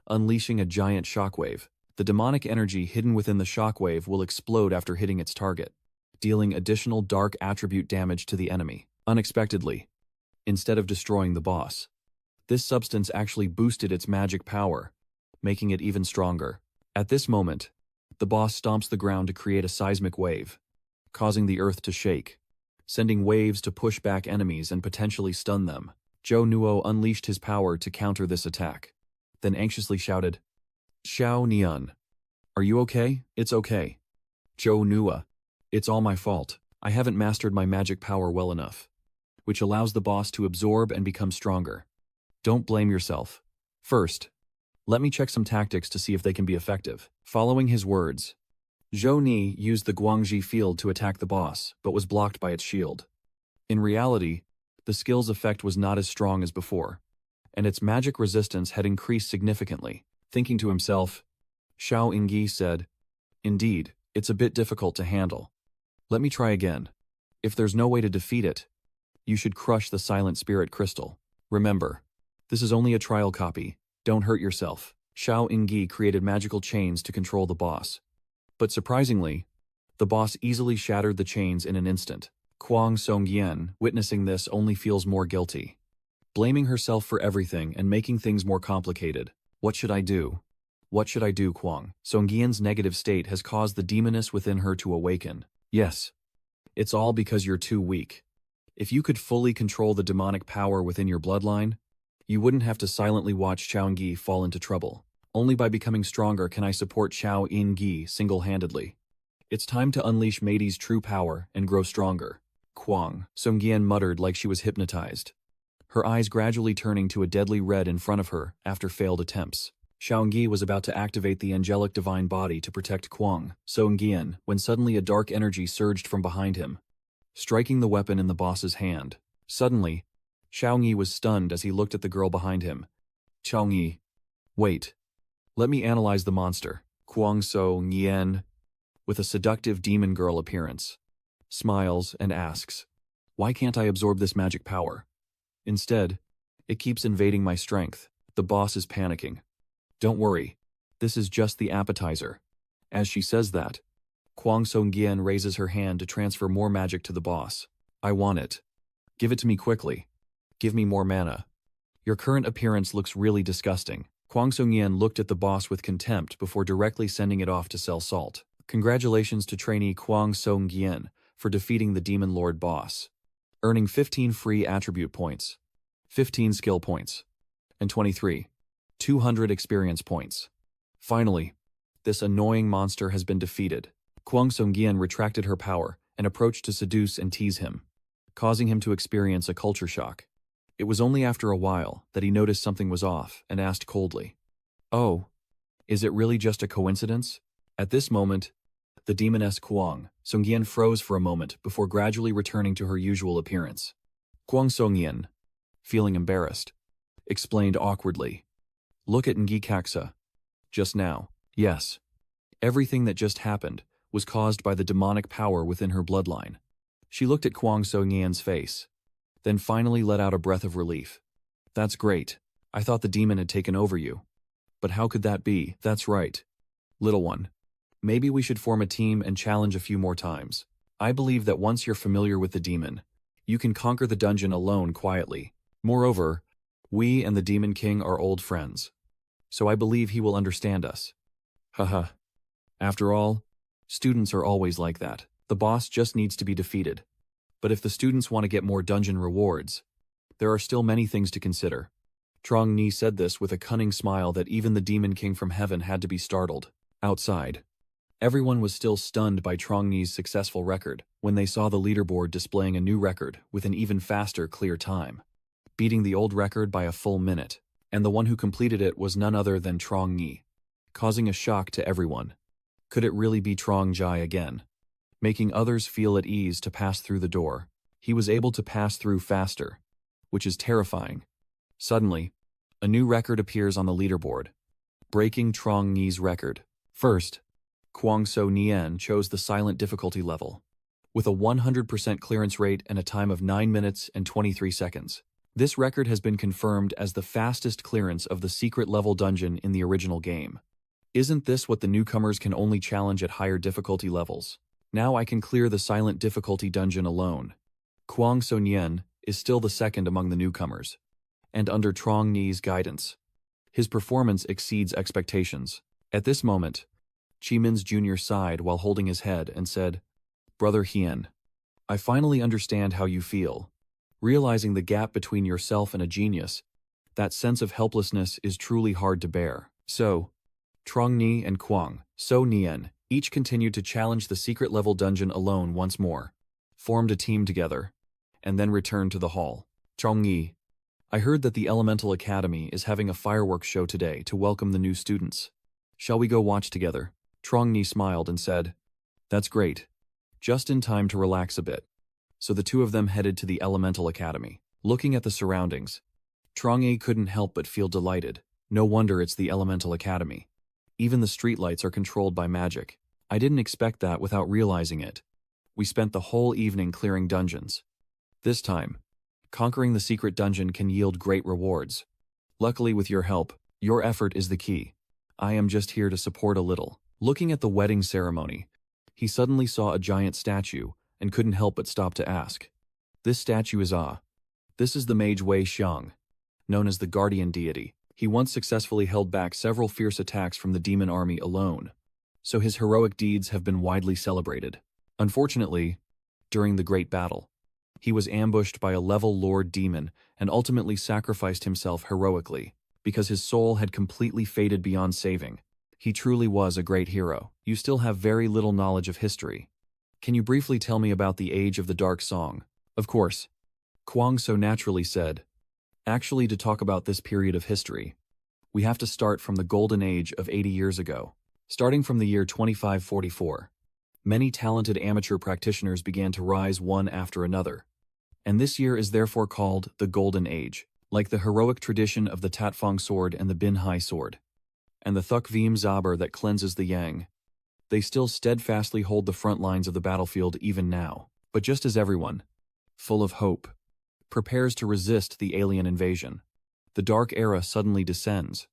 Unleashing a giant shockwave, the demonic energy hidden within the shockwave will explode after hitting its target, dealing additional dark attribute damage to the enemy. Unexpectedly, instead of destroying the boss, this substance actually boosted its magic power, making it even stronger. At this moment, the boss stomps the ground to create a seismic wave, causing the earth to shake, sending waves to push back enemies and potentially stun them. Zhou Nuo unleashed his power to counter this attack, then anxiously shouted, Xiao Nian, are you okay? It's okay. Zhou Nuo, it's all my fault. I haven't mastered my magic power well enough, which allows the boss to absorb and become stronger. Don't blame yourself. First, let me check some tactics to see if they can be effective. Following his words, Zhou Ni used the Guangxi field to attack the boss, but was blocked by its shield. In reality, the skill's effect was not as strong as before, and its magic resistance had increased significantly. Thinking to himself, Xiao Ingyi said, Indeed, it's a bit difficult to handle. Let me try again. If there's no way to defeat it, you should crush the Silent Spirit Crystal. Remember, this is only a trial copy. Don't hurt yourself. Xiao Ingyi created magical chains to control the boss. But surprisingly, the boss easily shattered the chains in an instant. Kwang Songyan, witnessing this, only feels more guilty, blaming herself for everything and making things more complicated. What should I do? What should I do? Kwang Songyan's negative state has caused the demoness within her to awaken. Yes, it's all because you're too weak. If you could fully control the demonic power within your bloodline, you wouldn't have to silently watch Chao Ngi fall into trouble. Only by becoming stronger can I support Xiao Ingyi single-handedly. It's time to unleash Meidi's true power and grow stronger. Kwang Songyan muttered like she was hypnotized, her eyes gradually turning to a deadly red in front of her after failed attempts. Xiao Ngi was about to activate the angelic divine body to protect Kwang Songyan when suddenly a dark energy surged from behind him, striking the weapon in the boss's hand. Suddenly, Xiao Ngi was stunned as he looked at the girl behind him. Xiao Ngi, wait. Let me analyze the monster. Kwang So Ngian, with a seductive demon girl appearance, smiles and asks, why can't I absorb this magic power? Instead, it keeps invading my strength. The boss is panicking. Don't worry, this is just the appetizer. As she says that, Kwang Songyan raises her hand to transfer more magic to the boss. I want it. Give it to me quickly. Give me more mana. Your current appearance looks really disgusting. Kwang Songyan looked at the boss with contempt before directly sending it off to sell salt. Congratulations to trainee Kwang Songyan for defeating the Demon Lord boss, earning 15 free attribute points, 15 skill points, and 200 experience points. Finally, this annoying monster has been defeated. Kwang Songyan retracted her power and approached to seduce and tease him, causing him to experience a culture shock. It was only after a while that he noticed something was off and asked coldly, Oh, Is it really just a coincidence? At this moment, the demoness Kwang Songyan froze for a moment before gradually returning to her usual appearance. Kwang Songyan, feeling embarrassed, explained awkwardly. Look at Ngikaksa. Just now. Yes. Everything that just happened was caused by the demonic power within her bloodline. She looked at Kwang Songyan's face, then finally let out a breath of relief. That's great. I thought the demon had taken over you. But how could that be? That's right. Little one. Maybe we should form a team and challenge a few more times. I believe that once you're familiar with the demon, you can conquer the dungeon alone quietly. Moreover, we and the Demon King are old friends. So I believe he will understand us. Haha. After all, students are always like that. The boss just needs to be defeated. But if the students want to get more dungeon rewards, there are still many things to consider. Trong Ni said this with a cunning smile that even the Demon King from heaven had to be startled. Outside, everyone was still stunned by Trong Ni's successful record when they saw the leaderboard displaying a new record with an even faster clear time, beating the old record by a full minute, and the one who completed it was none other than Trong Ni, causing a shock to everyone. Could it really be Trong Jai again? Making others feel at ease to pass through the door, he was able to pass through faster, which is terrifying. Suddenly, a new record appears on the leaderboard, breaking Trong Ni's record. First, Kwang So Nien chose the silent difficulty level, with a 100% clearance rate and a time of 9 minutes and 23 seconds. This record has been confirmed as the fastest clearance of the secret level dungeon in the original game. Isn't this what the newcomers can only challenge at higher difficulty levels? Now I can clear the silent difficulty dungeon alone. Kwang So Nien is still the second among the newcomers, and under Trong Ni's guidance, his performance exceeds expectations. At this moment, Chi Min's junior sighed while holding his head and said, Brother Hien, I finally understand how you feel. Realizing the gap between yourself and a genius, that sense of helplessness is truly hard to bear. So, Trong Ni and Kwang So Nien each continued to challenge the secret level dungeon alone once more, formed a team together, and then returned to the hall. Trong Ni, I heard that the Elemental Academy is having a fireworks show today to welcome the new students. Shall we go watch together? Trong Ni smiled and said, That's great. Just in time to relax a bit. So the two of them headed to the Elemental Academy. Looking at the surroundings, Trong Ni couldn't help but feel delighted. No wonder it's the Elemental Academy. Even the streetlights are controlled by magic. I didn't expect that without realizing it. We spent the whole evening clearing dungeons. This time, conquering the secret dungeon can yield great rewards. Luckily with your help, your effort is the key. I am just here to support a little. Looking at the wedding ceremony, he suddenly saw a giant statue and couldn't help but stop to ask. This statue is This is the mage Wei Xiang, known as the guardian deity. He once successfully held back several fierce attacks from the demon army alone, so his heroic deeds have been widely celebrated. Unfortunately, during the great battle, he was ambushed by a level lord demon and ultimately sacrificed himself heroically, because his soul had completely faded beyond saving. He truly was a great hero. You still have very little knowledge of history. Can you briefly tell me about the age of the Dark Song? Of course. Kwang so naturally said. Actually, to talk about this period of history, we have to start from the golden age of 80 years ago. Starting from the year 2544, many talented amateur practitioners began to rise one after another. And this year is therefore called the Golden Age, like the heroic tradition of the Tatfong sword and the Bin Hai sword, and the Thuk Vim Zaber that cleanses the Yang. They still steadfastly hold the front lines of the battlefield even now. But just as everyone, full of hope, prepares to resist the alien invasion, the Dark Era suddenly descends,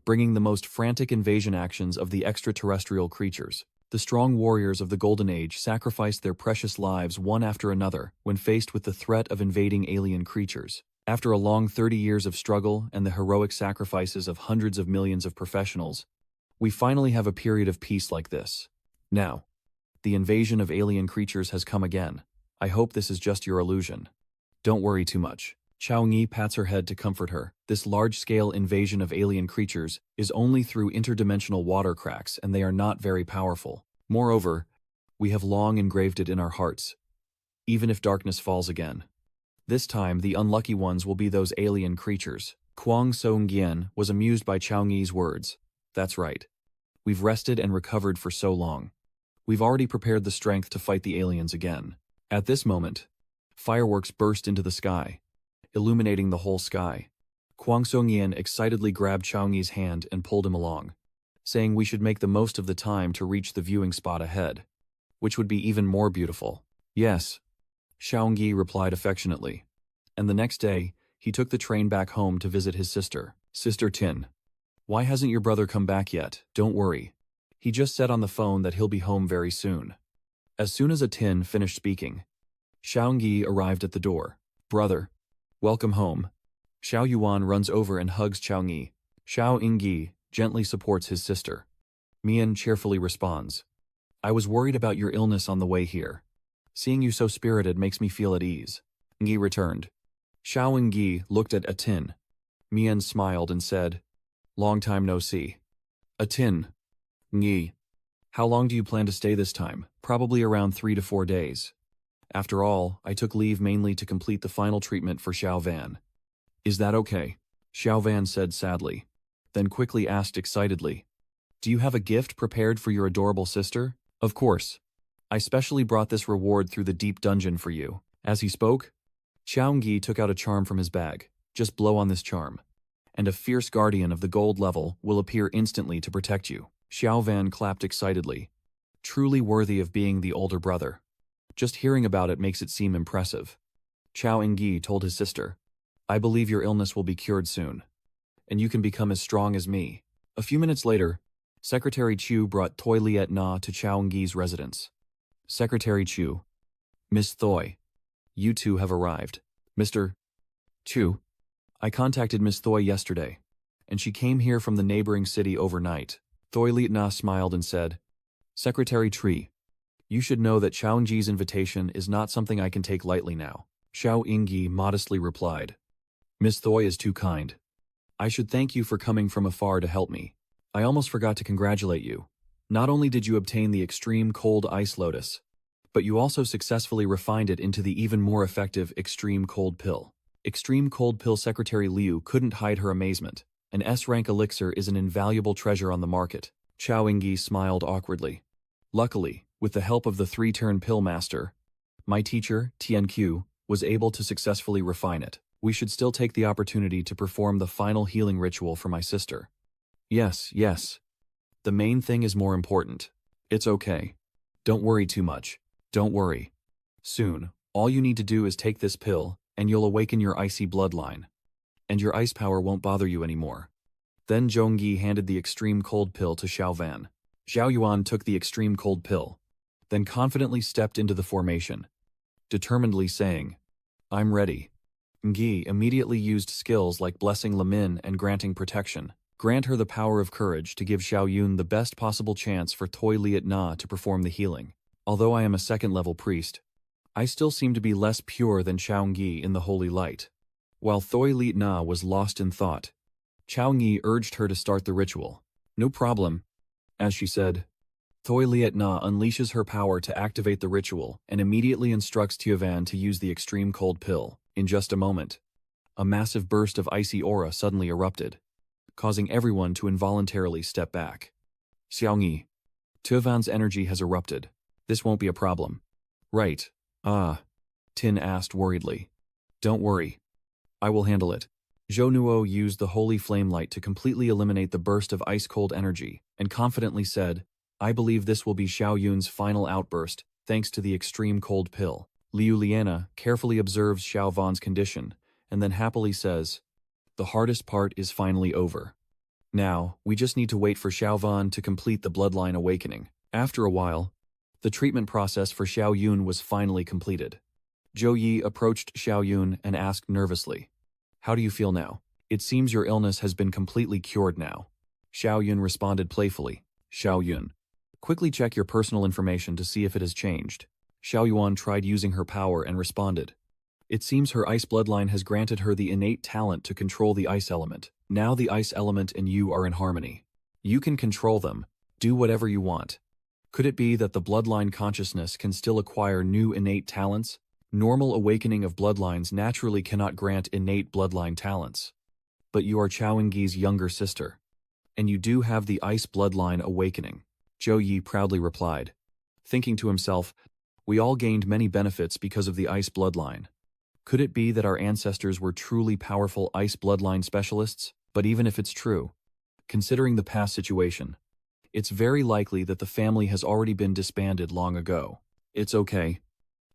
bringing the most frantic invasion actions of the extraterrestrial creatures. The strong warriors of the Golden Age sacrificed their precious lives one after another when faced with the threat of invading alien creatures. After a long 30 years of struggle and the heroic sacrifices of hundreds of millions of professionals, we finally have a period of peace like this. Now, the invasion of alien creatures has come again. I hope this is just your illusion. Don't worry too much. Chao Ngi pats her head to comfort her. This large-scale invasion of alien creatures is only through interdimensional water cracks, and they are not very powerful. Moreover, we have long engraved it in our hearts, even if darkness falls again. This time, the unlucky ones will be those alien creatures. Kwang So Ngien was amused by Chao Ngi's words. That's right. We've rested and recovered for so long. We've already prepared the strength to fight the aliens again. At this moment, fireworks burst into the sky, illuminating the whole sky. Kwang Song-yen excitedly grabbed Chaoying's hand and pulled him along, saying we should make the most of the time to reach the viewing spot ahead, which would be even more beautiful. Yes, Chaoying replied affectionately. And the next day, he took the train back home to visit his sister. Sister Tin. Why hasn't your brother come back yet? Don't worry. He just said on the phone that he'll be home very soon. As soon as Tin finished speaking, Chaoying arrived at the door. Brother. Welcome home. Xiao Yuan runs over and hugs Chaoying. Chaoying gently supports his sister. Mian cheerfully responds. I was worried about your illness on the way here. Seeing you so spirited makes me feel at ease. Ngi returned. Chaoying looked at Tin. Mian smiled and said, Long time no see. Tin. Ngi. How long do you plan to stay this time? Probably around 3 to 4 days. After all, I took leave mainly to complete the final treatment for Xiao Van. Is that okay? Xiao Van said sadly, then quickly asked excitedly, Do you have a gift prepared for your adorable sister? Of course. I specially brought this reward through the deep dungeon for you. As he spoke, Chaoying took out a charm from his bag. Just blow on this charm, and a fierce guardian of the gold level will appear instantly to protect you. Xiao Van clapped excitedly. Truly worthy of being the older brother. Just hearing about it makes it seem impressive. Chaoying told his sister, I believe your illness will be cured soon, and you can become as strong as me. A few minutes later, Secretary Chu brought Toi Liet Na to Chaoying's residence. Secretary Chu. Miss Thoi. You two have arrived. Mr. Chu. I contacted Miss Thoi yesterday, and she came here from the neighboring city overnight. Thoi Liet Na smiled and said, Secretary Tree, you should know that Chaoying's invitation is not something I can take lightly now. Chaoying modestly replied, Miss Thoi is too kind. I should thank you for coming from afar to help me. I almost forgot to congratulate you. Not only did you obtain the extreme cold ice lotus, but you also successfully refined it into the even more effective extreme cold pill. Extreme cold pill Secretary Liu couldn't hide her amazement. An S-rank elixir is an invaluable treasure on the market. Chaoying smiled awkwardly. Luckily, with the help of the 3-turn pill master, my teacher, Tianqiu, was able to successfully refine it. We should still take the opportunity to perform the final healing ritual for my sister. Yes. The main thing is more important. It's okay. Don't worry too much. Don't worry. Soon, all you need to do is take this pill, and you'll awaken your icy bloodline. And your ice power won't bother you anymore. Then Zhongyi handed the extreme cold pill to Xiao Van. Xiao Yuan took the extreme cold pill, then confidently stepped into the formation, determinedly saying, I'm ready. Ngi immediately used skills like blessing Lamin and granting protection. Grant her the power of courage to give Xiao Yun the best possible chance for Toi Liet Na to perform the healing. Although I am a 2nd-level priest, I still seem to be less pure than Chaoying in the holy light. While Toi Liet Na was lost in thought, Chaoying urged her to start the ritual. No problem. As she said, Toi Liet Na unleashes her power to activate the ritual and immediately instructs Tiovan to use the extreme cold pill. In just a moment, a massive burst of icy aura suddenly erupted, causing everyone to involuntarily step back. Xiaoyi, Tiovan's energy has erupted. This won't be a problem. Right. Tin asked worriedly. Don't worry. I will handle it. Zhou Nuo used the holy flame light to completely eliminate the burst of ice-cold energy, and confidently said, I believe this will be Xiao Yun's final outburst, thanks to the extreme cold pill. Liu Liana carefully observes Xiao Van's condition, and then happily says, the hardest part is finally over. Now, we just need to wait for Xiao Van to complete the bloodline awakening. After a while, the treatment process for Xiao Yun was finally completed. Zhou Yi approached Xiao Yun and asked nervously, How do you feel now? It seems your illness has been completely cured now. Xiao Yun responded playfully. Xiao Yun, quickly check your personal information to see if it has changed. Xiao Yuan tried using her power and responded. It seems her ice bloodline has granted her the innate talent to control the ice element. Now the ice element and you are in harmony. You can control them, do whatever you want. Could it be that the bloodline consciousness can still acquire new innate talents? Normal awakening of bloodlines naturally cannot grant innate bloodline talents. But you are Chaoying's younger sister, And you do have the ice bloodline awakening, Zhou Yi proudly replied, thinking to himself, we all gained many benefits because of the ice bloodline. Could it be that our ancestors were truly powerful ice bloodline specialists? But even if it's true, considering the past situation, it's very likely that the family has already been disbanded long ago. It's okay.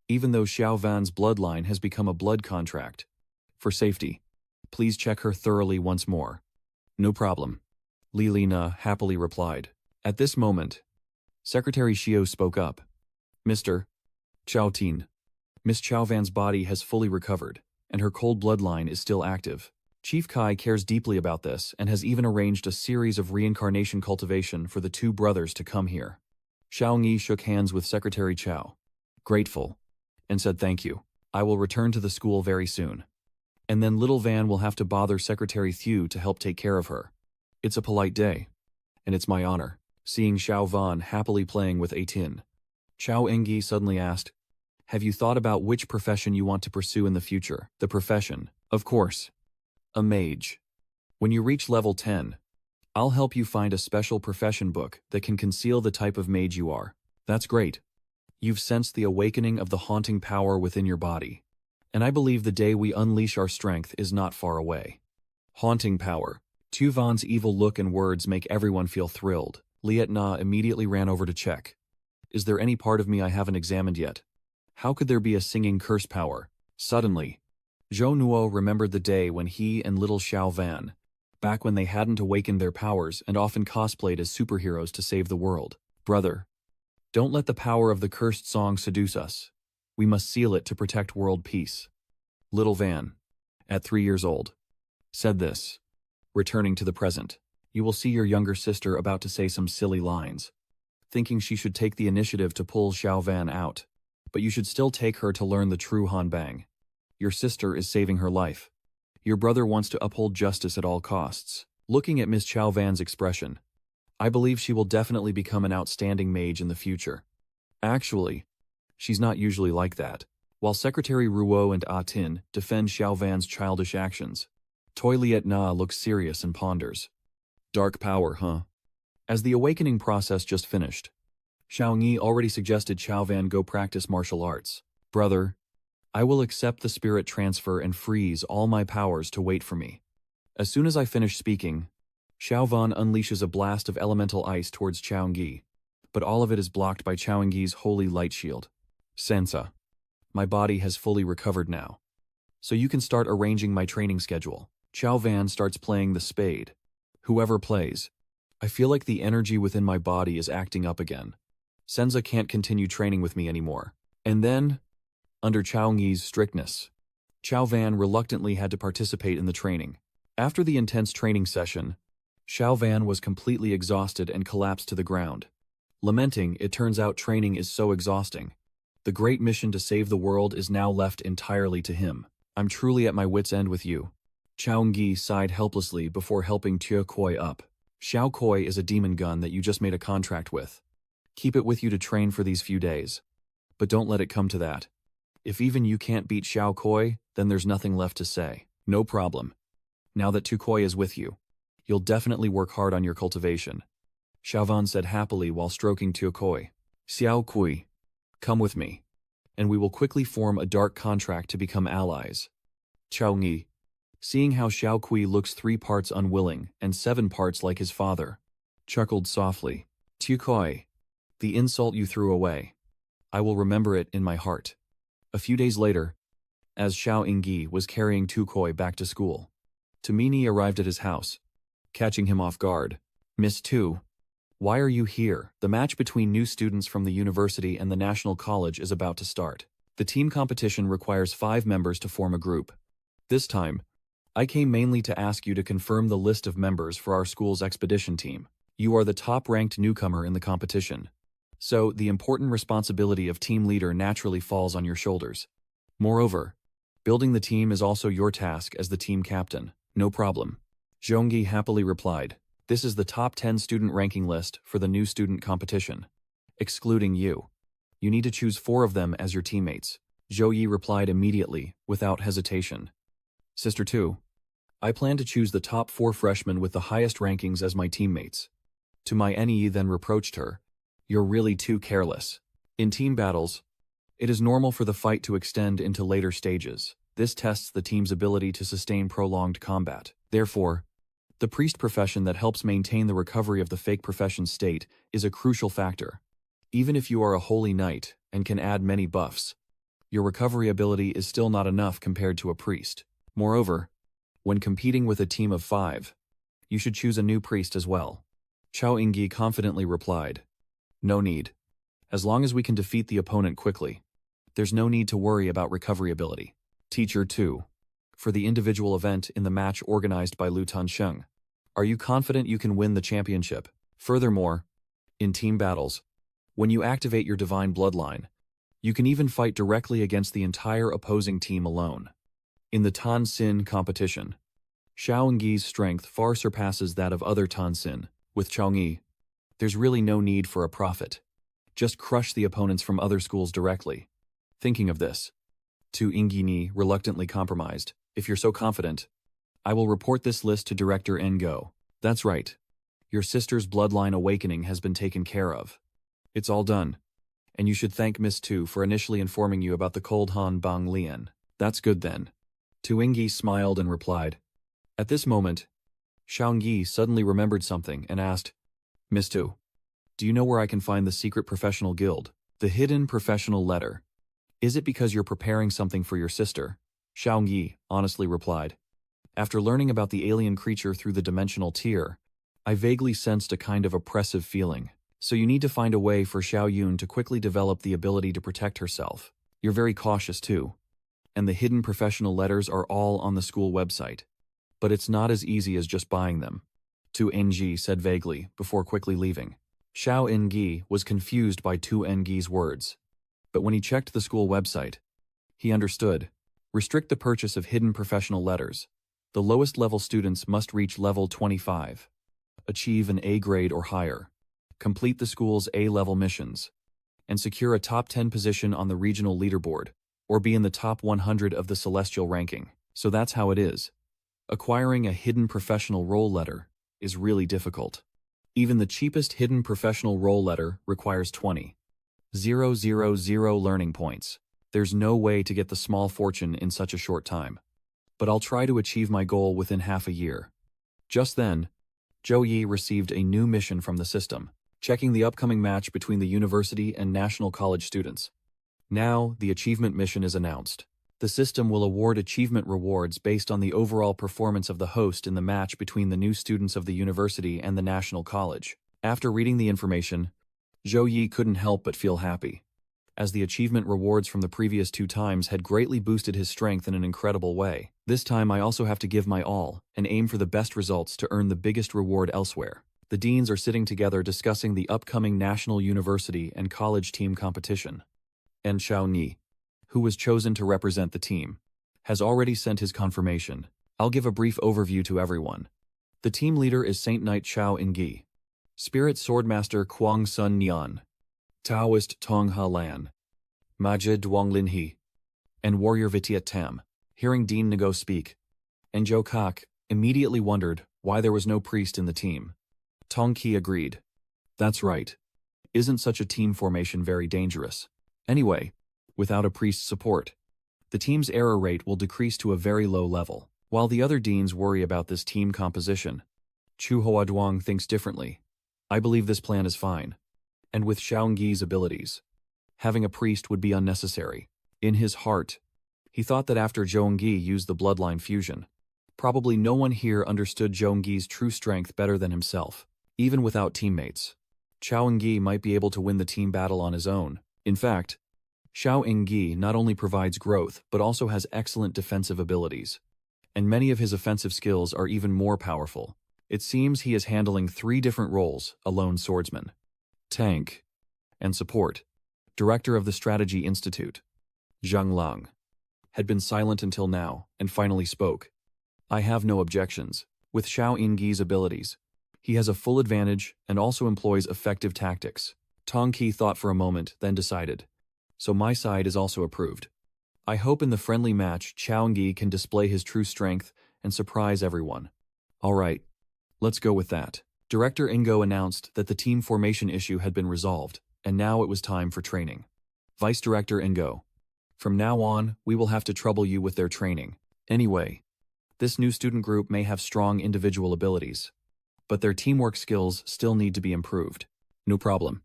Even though Xiao Van's bloodline has become a blood contract. For safety, please check her thoroughly once more. No problem, Li Lina happily replied. At this moment, Secretary Xiao spoke up. Mr. Chao Tin, Miss Xiao Van's body has fully recovered, and her cold bloodline is still active. Chief Kai cares deeply about this and has even arranged a series of reincarnation cultivation for the two brothers to come here. Xiao Yi shook hands with Secretary Chao, grateful, and said thank you. I will return to the school very soon. And then little Van will have to bother Secretary Thieu to help take care of her. It's a polite day, and it's my honor. Seeing Xiao Van happily playing with Atin, Chao Engi suddenly asked, have you thought about which profession you want to pursue in the future? The profession, of course. A mage. When you reach level 10, I'll help you find a special profession book that can conceal the type of mage you are. That's great. You've sensed the awakening of the haunting power within your body. And I believe the day we unleash our strength is not far away. Haunting power. Tu Van's evil look and words make everyone feel thrilled. Liet Na immediately ran over to check. Is there any part of me I haven't examined yet? How could there be a singing curse power? Suddenly, Zhou Nuo remembered the day when he and little Xiao Van, back when they hadn't awakened their powers and often cosplayed as superheroes to save the world. Brother, don't let the power of the cursed song seduce us. We must seal it to protect world peace. Little Van, at 3 years old, said this. Returning to the present, you will see your younger sister about to say some silly lines, thinking she should take the initiative to pull Xiao Van out. But you should still take her to learn the true Hanbang. Your sister is saving her life. Your brother wants to uphold justice at all costs. Looking at Miss Xiao Van's expression, I believe she will definitely become an outstanding mage in the future. Actually, she's not usually like that. While Secretary Ruo and Tin defend Xiao Van's childish actions, Toi Liet Na looks serious and ponders. Dark power, huh? As the awakening process just finished, Xiao Yi already suggested Xiao Van go practice martial arts. Brother, I will accept the spirit transfer and freeze all my powers to wait for me. As soon as I finish speaking, Xiao Van unleashes a blast of elemental ice towards Chaoengyi, but all of it is blocked by Chaoengyi's holy light shield. Sensa, my body has fully recovered now. So you can start arranging my training schedule. Xiao Van starts playing the spade. Whoever plays, I feel like the energy within my body is acting up again. Senza can't continue training with me anymore. And then, under Chaoengyi's strictness, Xiao Van reluctantly had to participate in the training. After the intense training session, Xiao Van was completely exhausted and collapsed to the ground. Lamenting, it turns out training is so exhausting. The great mission to save the world is now left entirely to him. I'm truly at my wit's end with you. Chaoengyi sighed helplessly before helping Tia Koi up. Xiao Koi is a demon gun that you just made a contract with. Keep it with you to train for these few days. But don't let it come to that. If even you can't beat Xiao Koi, then there's nothing left to say. No problem. Now that Tu Koi is with you, you'll definitely work hard on your cultivation. Xiao Van said happily while stroking Tu Koi. Xiao Kui, come with me, and we will quickly form a dark contract to become allies. Chaoengyi, seeing how Xiao Kui looks 3 parts unwilling and 7 parts like his father, chuckled softly. Tu Koi, the insult you threw away. I will remember it in my heart. A few days later, as Xiao Ingyi was carrying Tu Koi back to school, Tamini arrived at his house, catching him off guard. Miss Tu, why are you here? The match between new students from the university and the National College is about to start. The team competition requires 5 members to form a group. This time, I came mainly to ask you to confirm the list of members for our school's expedition team. You are the top-ranked newcomer in the competition, so the important responsibility of team leader naturally falls on your shoulders. Moreover, building the team is also your task as the team captain. No problem. Zhongyi happily replied. This is the top 10 student ranking list for the new student competition, excluding you. You need to choose 4 of them as your teammates. Zhou Yi replied immediately, without hesitation. Sister 2, I plan to choose the top 4 freshmen with the highest rankings as my teammates. To my NE then reproached her. You're really too careless. In team battles, it is normal for the fight to extend into later stages. This tests the team's ability to sustain prolonged combat. Therefore, the priest profession that helps maintain the recovery of the fake profession state is a crucial factor. Even if you are a holy knight and can add many buffs, your recovery ability is still not enough compared to a priest. Moreover, when competing with a team of 5, you should choose a new priest as well. Chao Ingyi confidently replied, No need. As long as we can defeat the opponent quickly, there's no need to worry about recovery ability. Teacher 2. For the individual event in the match organized by Lu Tansheng, are you confident you can win the championship? Furthermore, in team battles, when you activate your divine bloodline, you can even fight directly against the entire opposing team alone. In the Tan Xin competition, Xiao Engyi's strength far surpasses that of other Tan Xin. With Chaoyi, there's really no need for a prophet. Just crush the opponents from other schools directly. Thinking of this, Tu Ingyi reluctantly compromised. If you're so confident, I will report this list to Director Ngo. That's right. Your sister's bloodline awakening has been taken care of. It's all done. And you should thank Miss Tu for initially informing you about the cold Han Bang Lian. That's good then. Tu Ingyi smiled and replied. At this moment, Xiao Yi suddenly remembered something and asked, Miss Tu, do you know where I can find the secret professional guild? The hidden professional letter. Is it because you're preparing something for your sister? Xiao Yi honestly replied. After learning about the alien creature through the dimensional tier, I vaguely sensed a kind of oppressive feeling. So you need to find a way for Xiao Yun to quickly develop the ability to protect herself. You're very cautious too. And the hidden professional letters are all on the school website. But it's not as easy as just buying them. Tu Engi said vaguely, before quickly leaving. Xiao Engi was confused by Tu Engi's words. But when he checked the school website, he understood. Restrict the purchase of hidden professional letters. The lowest level students must reach level 25. Achieve an A grade or higher. Complete the school's A-level missions. And secure a top 10 position on the regional leaderboard, or be in the top 100 of the celestial ranking. So that's how it is. Acquiring a hidden professional role letter is really difficult. Even the cheapest hidden professional role letter requires 20,000 learning points. There's no way to get the small fortune in such a short time. But I'll try to achieve my goal within half a year. Just then, Zhou Yi received a new mission from the system, checking the upcoming match between the university and national college students. Now, the achievement mission is announced. The system will award achievement rewards based on the overall performance of the host in the match between the new students of the university and the national college. After reading the information, Zhou Yi couldn't help but feel happy, as the achievement rewards from the previous 2 times had greatly boosted his strength in an incredible way. This time I also have to give my all and aim for the best results to earn the biggest reward elsewhere. The deans are sitting together discussing the upcoming national university and college team competition. And Xiao Ni, who was chosen to represent the team, has already sent his confirmation. I'll give a brief overview to everyone. The team leader is Saint Knight Xiao Ingyi, Spirit Swordmaster Kuang Sun Nian, Taoist Tong Halan, Majid Duanglin He, and Warrior Vitiat Tam. Hearing Dean Ngo speak, and Zhou Kak immediately wondered why there was no priest in the team. Tong Qi agreed. That's right. Isn't such a team formation very dangerous? Anyway, without a priest's support, the team's error rate will decrease to a very low level. While the other deans worry about this team composition, Chu Huaduang thinks differently. I believe this plan is fine. And with Xiaoengyi's abilities, having a priest would be unnecessary. In his heart, he thought that after Zhou used the bloodline fusion, probably no one here understood Zhou true strength better than himself. Even without teammates, Xiao Engyi might be able to win the team battle on his own. In fact, Xiao Engyi not only provides growth but also has excellent defensive abilities, and many of his offensive skills are even more powerful. It seems he is handling 3 different roles: a lone swordsman, tank, and support. Director of the Strategy Institute, Zhang Lang, had been silent until now and finally spoke. I have no objections. With Xiao Engyi's abilities, he has a full advantage and also employs effective tactics. Tong Qi thought for a moment, then decided. So my side is also approved. I hope in the friendly match Xiao Engyi can display his true strength and surprise everyone. Alright, let's go with that. Director Ingo announced that the team formation issue had been resolved, and now it was time for training. Vice Director Ingo. From now on, we will have to trouble you with their training. Anyway, this new student group may have strong individual abilities, but their teamwork skills still need to be improved. No problem.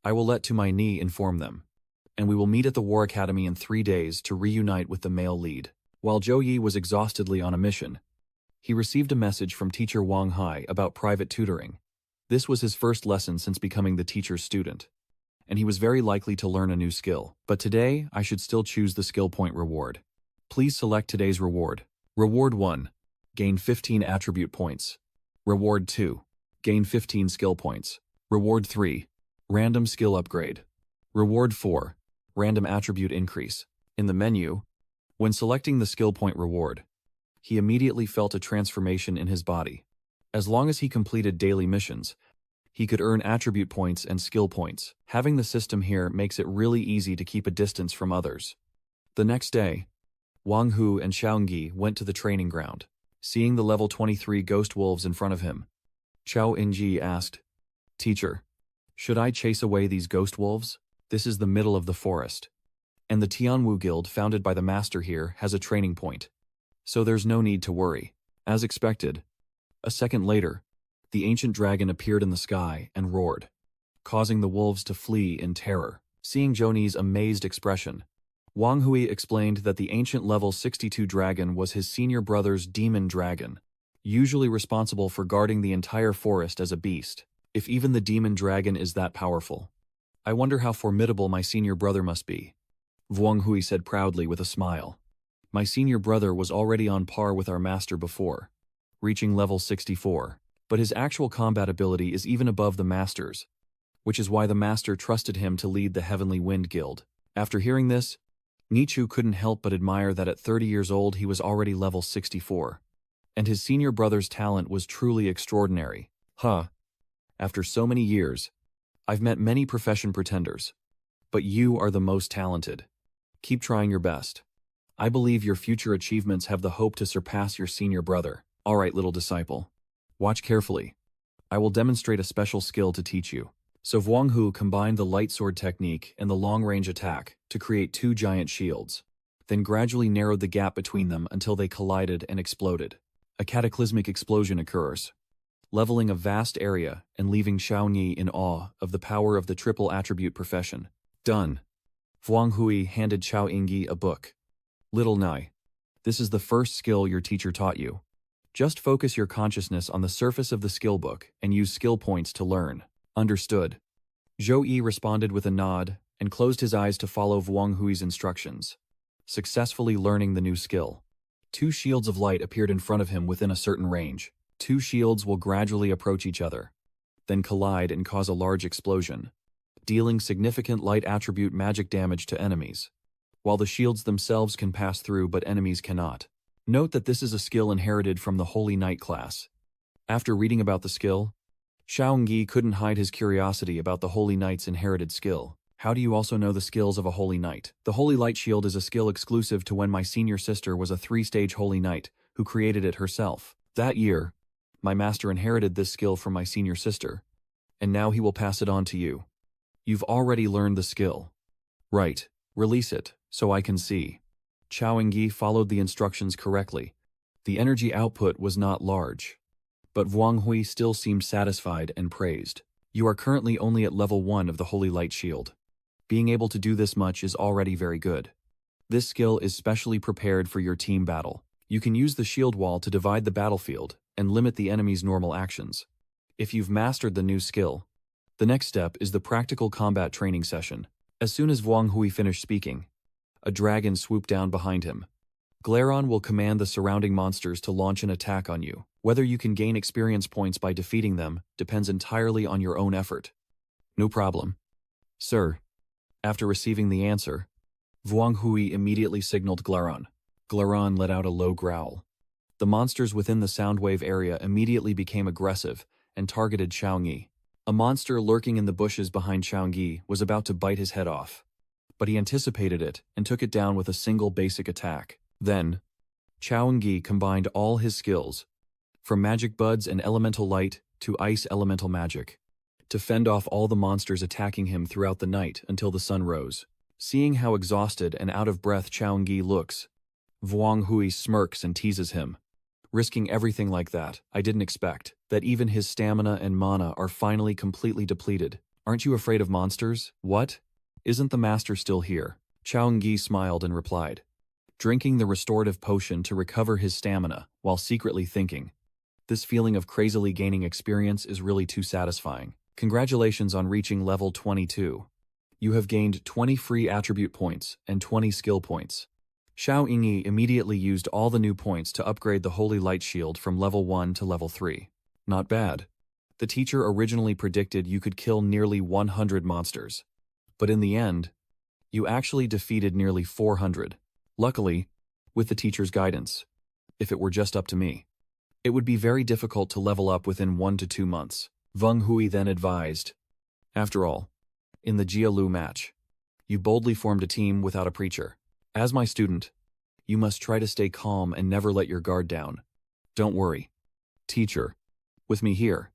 I will let my knee inform them, and we will meet at the War Academy in 3 days to reunite with the male lead. While Zhou Yi was exhaustedly on a mission, he received a message from teacher Wang Hai about private tutoring. This was his first lesson since becoming the teacher's student, and he was very likely to learn a new skill. But today, I should still choose the skill point reward. Please select today's reward. Reward 1. Gain 15 attribute points. Reward 2. Gain 15 skill points. Reward 3. Random skill upgrade. Reward 4. Random attribute increase. In the menu, when selecting the skill point reward, he immediately felt a transformation in his body. As long as he completed daily missions, he could earn attribute points and skill points. Having the system here makes it really easy to keep a distance from others. The next day, Wang Hu and Xiaogi went to the training ground. Seeing the level 23 ghost wolves in front of him, Chao Inji asked, "Teacher, should I chase away these ghost wolves? This is the middle of the forest, and the Tianwu Guild founded by the master here has a training point, so there's no need to worry." As expected, a second later, the ancient dragon appeared in the sky and roared, causing the wolves to flee in terror. Seeing Zhouyi's amazed expression, Wang Hui explained that the ancient level 62 dragon was his senior brother's demon dragon, usually responsible for guarding the entire forest as a beast. If even the demon dragon is that powerful, I wonder how formidable my senior brother must be. Wang Hui said proudly with a smile. My senior brother was already on par with our master before, reaching level 64, but his actual combat ability is even above the master's, which is why the master trusted him to lead the Heavenly Wind Guild. After hearing this, Nichu couldn't help but admire that at 30 years old he was already level 64, and his senior brother's talent was truly extraordinary. After so many years, I've met many profession pretenders, but you are the most talented. Keep trying your best. I believe your future achievements have the hope to surpass your senior brother. Alright, little disciple. Watch carefully. I will demonstrate a special skill to teach you. So Wang Hu combined the light sword technique and the long-range attack to create 2 giant shields, then gradually narrowed the gap between them until they collided and exploded. A cataclysmic explosion occurs, leveling a vast area and leaving Xiaoyi in awe of the power of the triple attribute profession. Done. Wang Hui handed Chao Yingyi a book. Little Nai, this is the first skill your teacher taught you. Just focus your consciousness on the surface of the skill book and use skill points to learn. Understood. Zhou Yi responded with a nod and closed his eyes to follow Wang Hui's instructions, successfully learning the new skill. 2 shields of light appeared in front of him within a certain range. 2 shields will gradually approach each other, then collide and cause a large explosion, dealing significant light attribute magic damage to enemies, while the shields themselves can pass through but enemies cannot. Note that this is a skill inherited from the Holy Knight class. After reading about the skill, Xiaogi couldn't hide his curiosity about the Holy Knight's inherited skill. How do you also know the skills of a Holy Knight? The Holy Light Shield is a skill exclusive to when my senior sister was a 3-stage Holy Knight who created it herself. That year, my master inherited this skill from my senior sister, and now he will pass it on to you. You've already learned the skill. Right, release it, so I can see. Chao Yingyi followed the instructions correctly. The energy output was not large, but Wang Hui still seemed satisfied and praised. You are currently only at level 1 of the Holy Light Shield. Being able to do this much is already very good. This skill is specially prepared for your team battle. You can use the shield wall to divide the battlefield and limit the enemy's normal actions. If you've mastered the new skill, the next step is the practical combat training session. As soon as Wang Hui finished speaking, a dragon swooped down behind him. Glaron will command the surrounding monsters to launch an attack on you. Whether you can gain experience points by defeating them depends entirely on your own effort. No problem. Sir. After receiving the answer, Wang Hui immediately signaled Glaron. Glaron let out a low growl. The monsters within the soundwave area immediately became aggressive and targeted Xiaoyi. A monster lurking in the bushes behind Xiaoyi was about to bite his head off, but he anticipated it and took it down with a single basic attack. Then, Chao Engi combined all his skills, from magic buds and elemental light to ice elemental magic, to fend off all the monsters attacking him throughout the night until the sun rose. Seeing how exhausted and out of breath Chao Engi looks, Wang Hui smirks and teases him. Risking everything like that, I didn't expect that even his stamina and mana are finally completely depleted. Aren't you afraid of monsters? What? Isn't the master still here? Chao Engi smiled and replied, drinking the restorative potion to recover his stamina while secretly thinking, this feeling of crazily gaining experience is really too satisfying. Congratulations on reaching level 22. You have gained 20 free attribute points and 20 skill points. Chao Engi immediately used all the new points to upgrade the Holy Light Shield from level 1 to level 3. Not bad. The teacher originally predicted you could kill nearly 100 monsters. But in the end, you actually defeated nearly 400. Luckily, with the teacher's guidance. If it were just up to me, it would be very difficult to level up within 1 to 2 months. Wang Hui then advised. After all, in the Jialu match, you boldly formed a team without a preacher. As my student, you must try to stay calm and never let your guard down. Don't worry, teacher. With me here,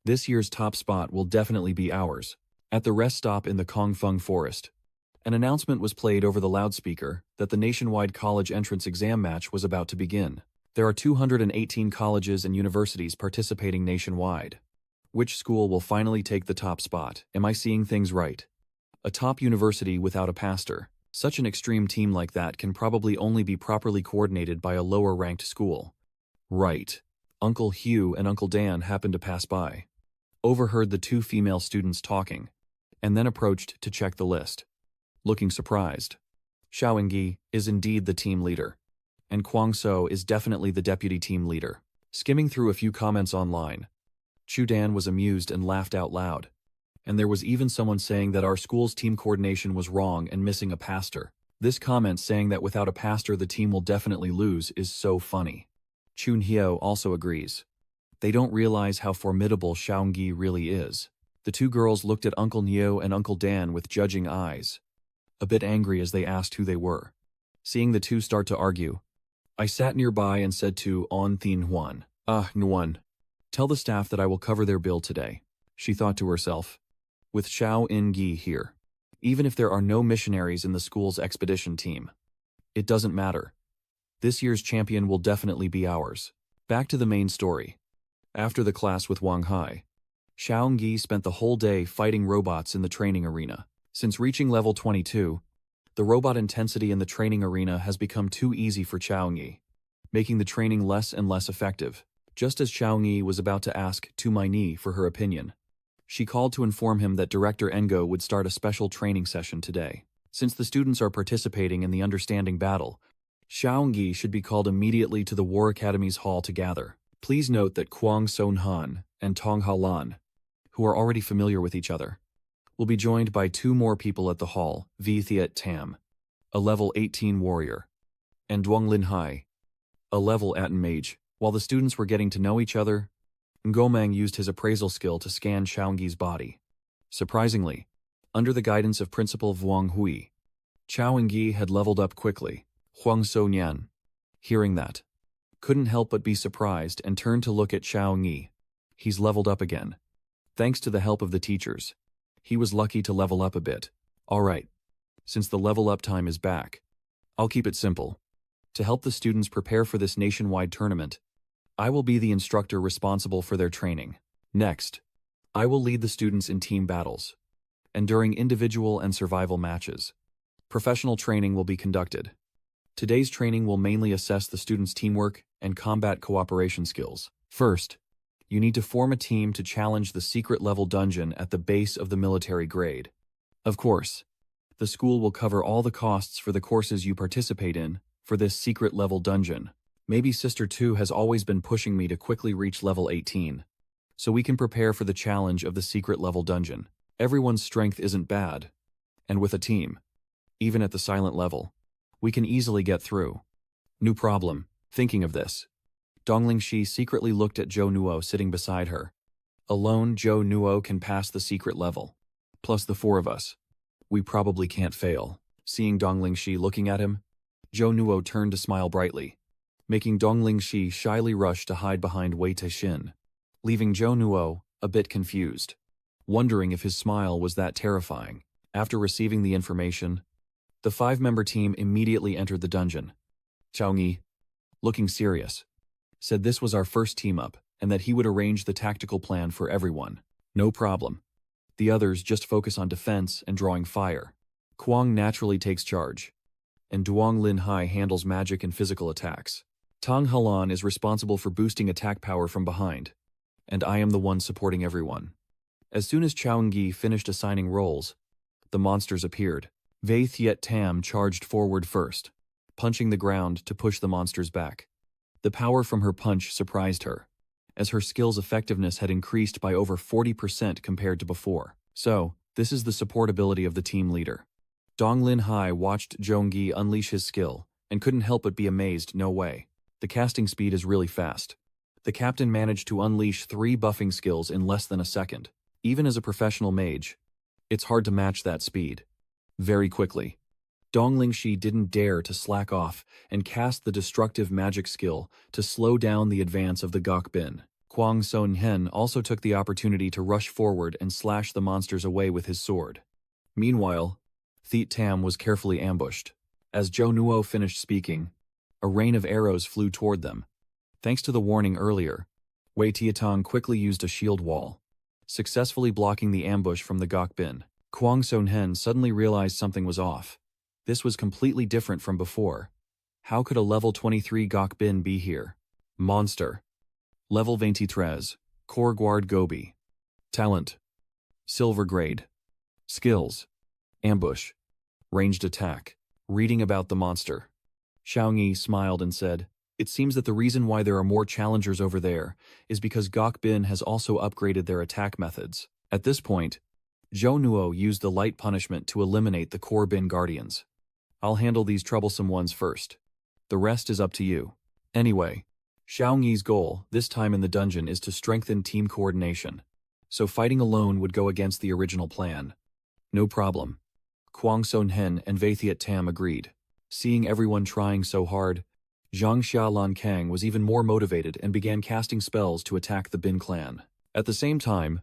this year's top spot will definitely be ours. At the rest stop in the Kongfeng Forest, an announcement was played over the loudspeaker that the nationwide college entrance exam match was about to begin. There are 218 colleges and universities participating nationwide. Which school will finally take the top spot? Am I seeing things right? A top university without a pastor. Such an extreme team like that can probably only be properly coordinated by a lower-ranked school. Right. Uncle Hugh and Uncle Dan happened to pass by, overheard the two female students talking, and then approached to check the list. Looking surprised. Chao Engi is indeed the team leader, and Kwang So is definitely the deputy team leader. Skimming through a few comments online, Chu Dan was amused and laughed out loud. And there was even someone saying that our school's team coordination was wrong and missing a pastor. This comment saying that without a pastor the team will definitely lose is so funny. Chun Hyo also agrees. They don't realize how formidable Chao Engi really is. The two girls looked at Uncle Neo and Uncle Dan with judging eyes, a bit angry as they asked who they were. Seeing the two start to argue, I sat nearby and said to On Thin Huan, Nguyen, tell the staff that I will cover their bill today. She thought to herself, with Chao Engi here, even if there are no missionaries in the school's expedition team, it doesn't matter. This year's champion will definitely be ours. Back to the main story. After the class with Wang Hai, Chao Engi spent the whole day fighting robots in the training arena. Since reaching level 22, the robot intensity in the training arena has become too easy for Chao Engi, making the training less and less effective. Just as Chao Engi was about to ask Tu Mai Ni for her opinion, she called to inform him that Director Engo would start a special training session today. Since the students are participating in the understanding battle, Chao Engi should be called immediately to the War Academy's hall to gather. Please note that Kwang Son Han and Tong Halan, who are already familiar with each other, will be joined by two more people at the hall, V. Thiet Tam, a level 18 warrior, and Duong Lin Hai, a level 18 mage. While the students were getting to know each other, Ngomang used his appraisal skill to scan Chao Engi's body. Surprisingly, under the guidance of Principal Wang Hui, Chao Engi had leveled up quickly. Huang So Nian, hearing that, couldn't help but be surprised and turned to look at Chao Engi. He's leveled up again. Thanks to the help of the teachers, he was lucky to level up a bit. Alright, since the level up time is back, I'll keep it simple. To help the students prepare for this nationwide tournament, I will be the instructor responsible for their training. Next, I will lead the students in team battles, and during individual and survival matches, professional training will be conducted. Today's training will mainly assess the students' teamwork and combat cooperation skills. First, you need to form a team to challenge the secret level dungeon at the base of the military grade. Of course, the school will cover all the costs for the courses you participate in for this secret level dungeon. Maybe Sister 2 has always been pushing me to quickly reach level 18, so we can prepare for the challenge of the secret level dungeon. Everyone's strength isn't bad, and with a team, even at the silent level, we can easily get through. No problem. Thinking of this, Dongling Shi secretly looked at Zhou Nuo sitting beside her. Alone, Zhou Nuo can pass the secret level. Plus the four of us. We probably can't fail. Seeing Dongling Shi looking at him, Zhou Nuo turned to smile brightly. making Dongling Shi shyly rush to hide behind Wei Taixin, leaving Zhou Nuo a bit confused, wondering if his smile was that terrifying. After receiving the information, the 5-member team immediately entered the dungeon. Chaoyi, looking serious, said this was our first team-up and that he would arrange the tactical plan for everyone. No problem. The others just focus on defense and drawing fire. Kuang naturally takes charge, and Duong Linhai handles magic and physical attacks. Tang Halan is responsible for boosting attack power from behind, and I am the one supporting everyone. As soon as Chaoyi finished assigning roles, the monsters appeared. Wei Thiet Tam charged forward first, punching the ground to push the monsters back. The power from her punch surprised her, as her skill's effectiveness had increased by over 40% compared to before. So, this is the support ability of the team leader. Dong Linhai watched Zhongyi unleash his skill, and couldn't help but be amazed. No way. The casting speed is really fast. The captain managed to unleash 3 buffing skills in less than a second. Even as a professional mage, it's hard to match that speed. Very quickly, Dongling Shi didn't dare to slack off and cast the destructive magic skill to slow down the advance of the Gok Bin. Kwang Son Hen also took the opportunity to rush forward and slash the monsters away with his sword. Meanwhile, Thiet Tam was carefully ambushed. As Zhou Nuo finished speaking, a rain of arrows flew toward them. Thanks to the warning earlier, Wei Tietong quickly used a shield wall, successfully blocking the ambush from the Gok Bin. Kwang Son Hen suddenly realized something was off. This was completely different from before. How could a level 23 Gok Bin be here? Monster. Level 23. Core Guard Gobi. Talent. Silver grade. Skills. Ambush. Ranged attack. Reading about the monster, Xiaoyi smiled and said, "It seems that the reason why there are more challengers over there is because Gok Bin has also upgraded their attack methods." At this point, Zhou Nuo used the light punishment to eliminate the core Bin guardians. "I'll handle these troublesome ones first. The rest is up to you." Anyway, Xiaoyi's goal this time in the dungeon is to strengthen team coordination, so fighting alone would go against the original plan. No problem. Kwang Son Hen and Wei Thiet Tam agreed. Seeing everyone trying so hard, Zhang Xialan Kang was even more motivated and began casting spells to attack the Bin clan. At the same time,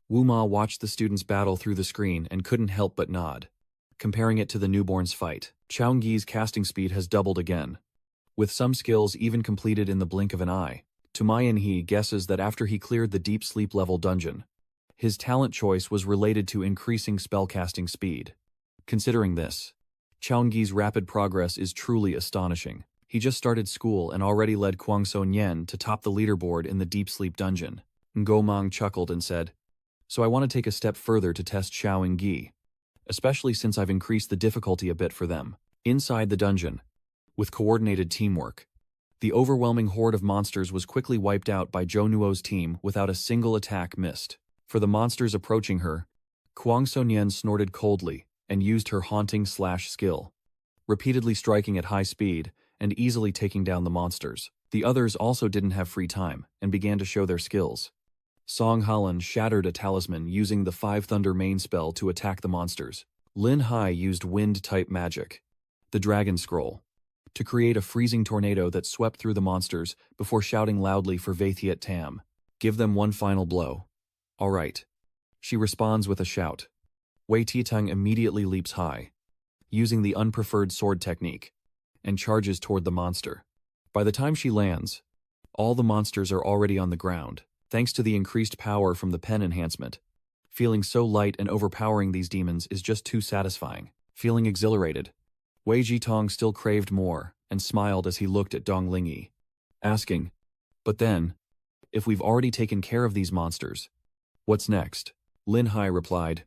Wu Ma watched the students battle through the screen and couldn't help but nod. Comparing it to the newborn's fight, Chaoyi's casting speed has doubled again, with some skills even completed in the blink of an eye. Tumayan He guesses that after he cleared the deep sleep level dungeon, his talent choice was related to increasing spellcasting speed. Considering this, Chaoyi's rapid progress is truly astonishing. He just started school and already led Kwang Son Yen to top the leaderboard in the deep sleep dungeon. Ngomang chuckled and said, "So I want to take a step further to test Xiaoyi, especially since I've increased the difficulty a bit for them." Inside the dungeon, with coordinated teamwork, the overwhelming horde of monsters was quickly wiped out by Zhou Nuo's team without a single attack missed. For the monsters approaching her, Kwang Son Yen snorted coldly and used her haunting slash skill, repeatedly striking at high speed and easily taking down the monsters. The others also didn't have free time and began to show their skills. Song Halan shattered a talisman using the 5 Thunder main spell to attack the monsters. Lin Hai used wind-type magic, the Dragon Scroll, to create a freezing tornado that swept through the monsters before shouting loudly for Wei Thiet Tam, "Give them one final blow." "All right." She responds with a shout. Wei Tietong immediately leaps high, using the unpreferred sword technique, and charges toward the monster. By the time she lands, all the monsters are already on the ground, thanks to the increased power from the pen enhancement. Feeling so light and overpowering these demons is just too satisfying. Feeling exhilarated, Wei Jitong still craved more and smiled as he looked at Dong Lingyi, asking, "But then, if we've already taken care of these monsters, what's next?" Lin Hai replied,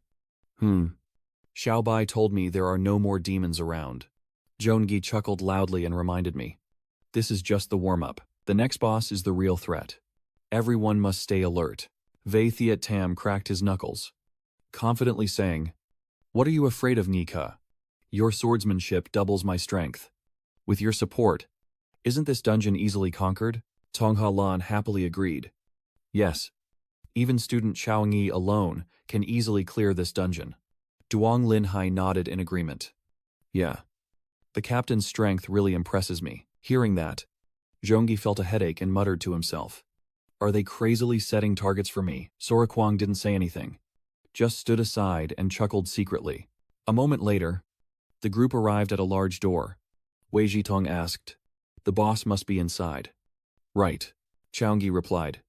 Xiao Bai told me there are no more demons around." Zhongyi chuckled loudly and reminded me, "This is just the warm-up. The next boss is the real threat. Everyone must stay alert." Wei Thiet Tam cracked his knuckles, confidently saying, "What are you afraid of, Nika? Your swordsmanship doubles my strength. With your support, isn't this dungeon easily conquered?" Tong Halan happily agreed. "Yes, even student Xiaoyi alone can easily clear this dungeon." Duong Linhai nodded in agreement. "Yeah. The captain's strength really impresses me." Hearing that, Zhongyi felt a headache and muttered to himself. Are they crazily setting targets for me? Sora Kuang didn't say anything, just stood aside and chuckled secretly. A moment later, the group arrived at a large door. Wei Jitong asked, "The boss must be inside." "Right," Chaogi replied.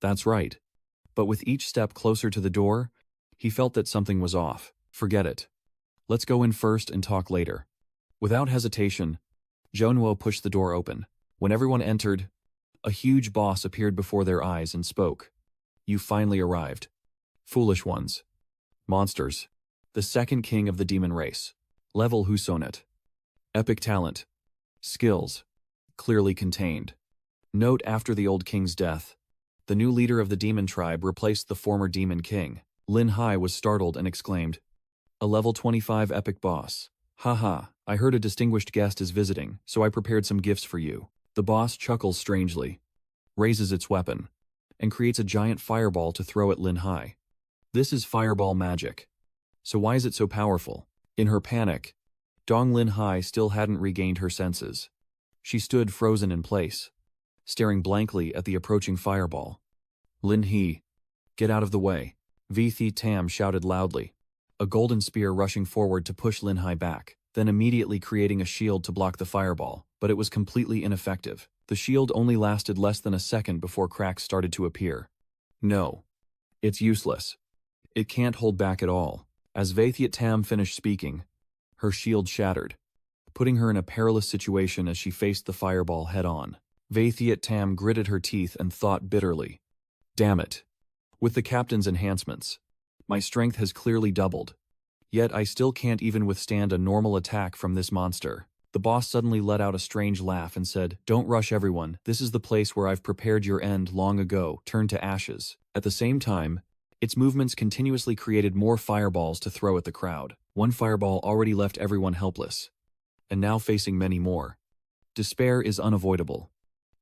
"That's right." But with each step closer to the door, he felt that something was off. Forget it. Let's go in first and talk later. Without hesitation, Zhonwo pushed the door open. When everyone entered, a huge boss appeared before their eyes and spoke. "You finally arrived. Foolish ones. Monsters. The second king of the demon race. Level Husonet. Epic talent. Skills. Clearly contained. Note: after the old king's death, the new leader of the demon tribe replaced the former demon king." Lin Hai was startled and exclaimed, "A level 25 epic boss. Haha, I heard a distinguished guest is visiting, so I prepared some gifts for you." The boss chuckles strangely, raises its weapon, and creates a giant fireball to throw at Lin Hai. This is fireball magic. So why is it so powerful? In her panic, Dong Lin Hai still hadn't regained her senses. She stood frozen in place, staring blankly at the approaching fireball. "Lin He, get out of the way," Thi Tam shouted loudly, a golden spear rushing forward to push Lin Hai back, then immediately creating a shield to block the fireball, but it was completely ineffective. The shield only lasted less than a second before cracks started to appear. "No. It's useless. It can't hold back at all." As Vaithiat Tam finished speaking, her shield shattered, putting her in a perilous situation as she faced the fireball head-on. Vaithiat Tam gritted her teeth and thought bitterly, "Damn it. With the captain's enhancements, my strength has clearly doubled. Yet I still can't even withstand a normal attack from this monster." The boss suddenly let out a strange laugh and said, "Don't rush everyone, this is the place where I've prepared your end long ago, turned to ashes." At the same time, its movements continuously created more fireballs to throw at the crowd. One fireball already left everyone helpless, and now facing many more. Despair is unavoidable.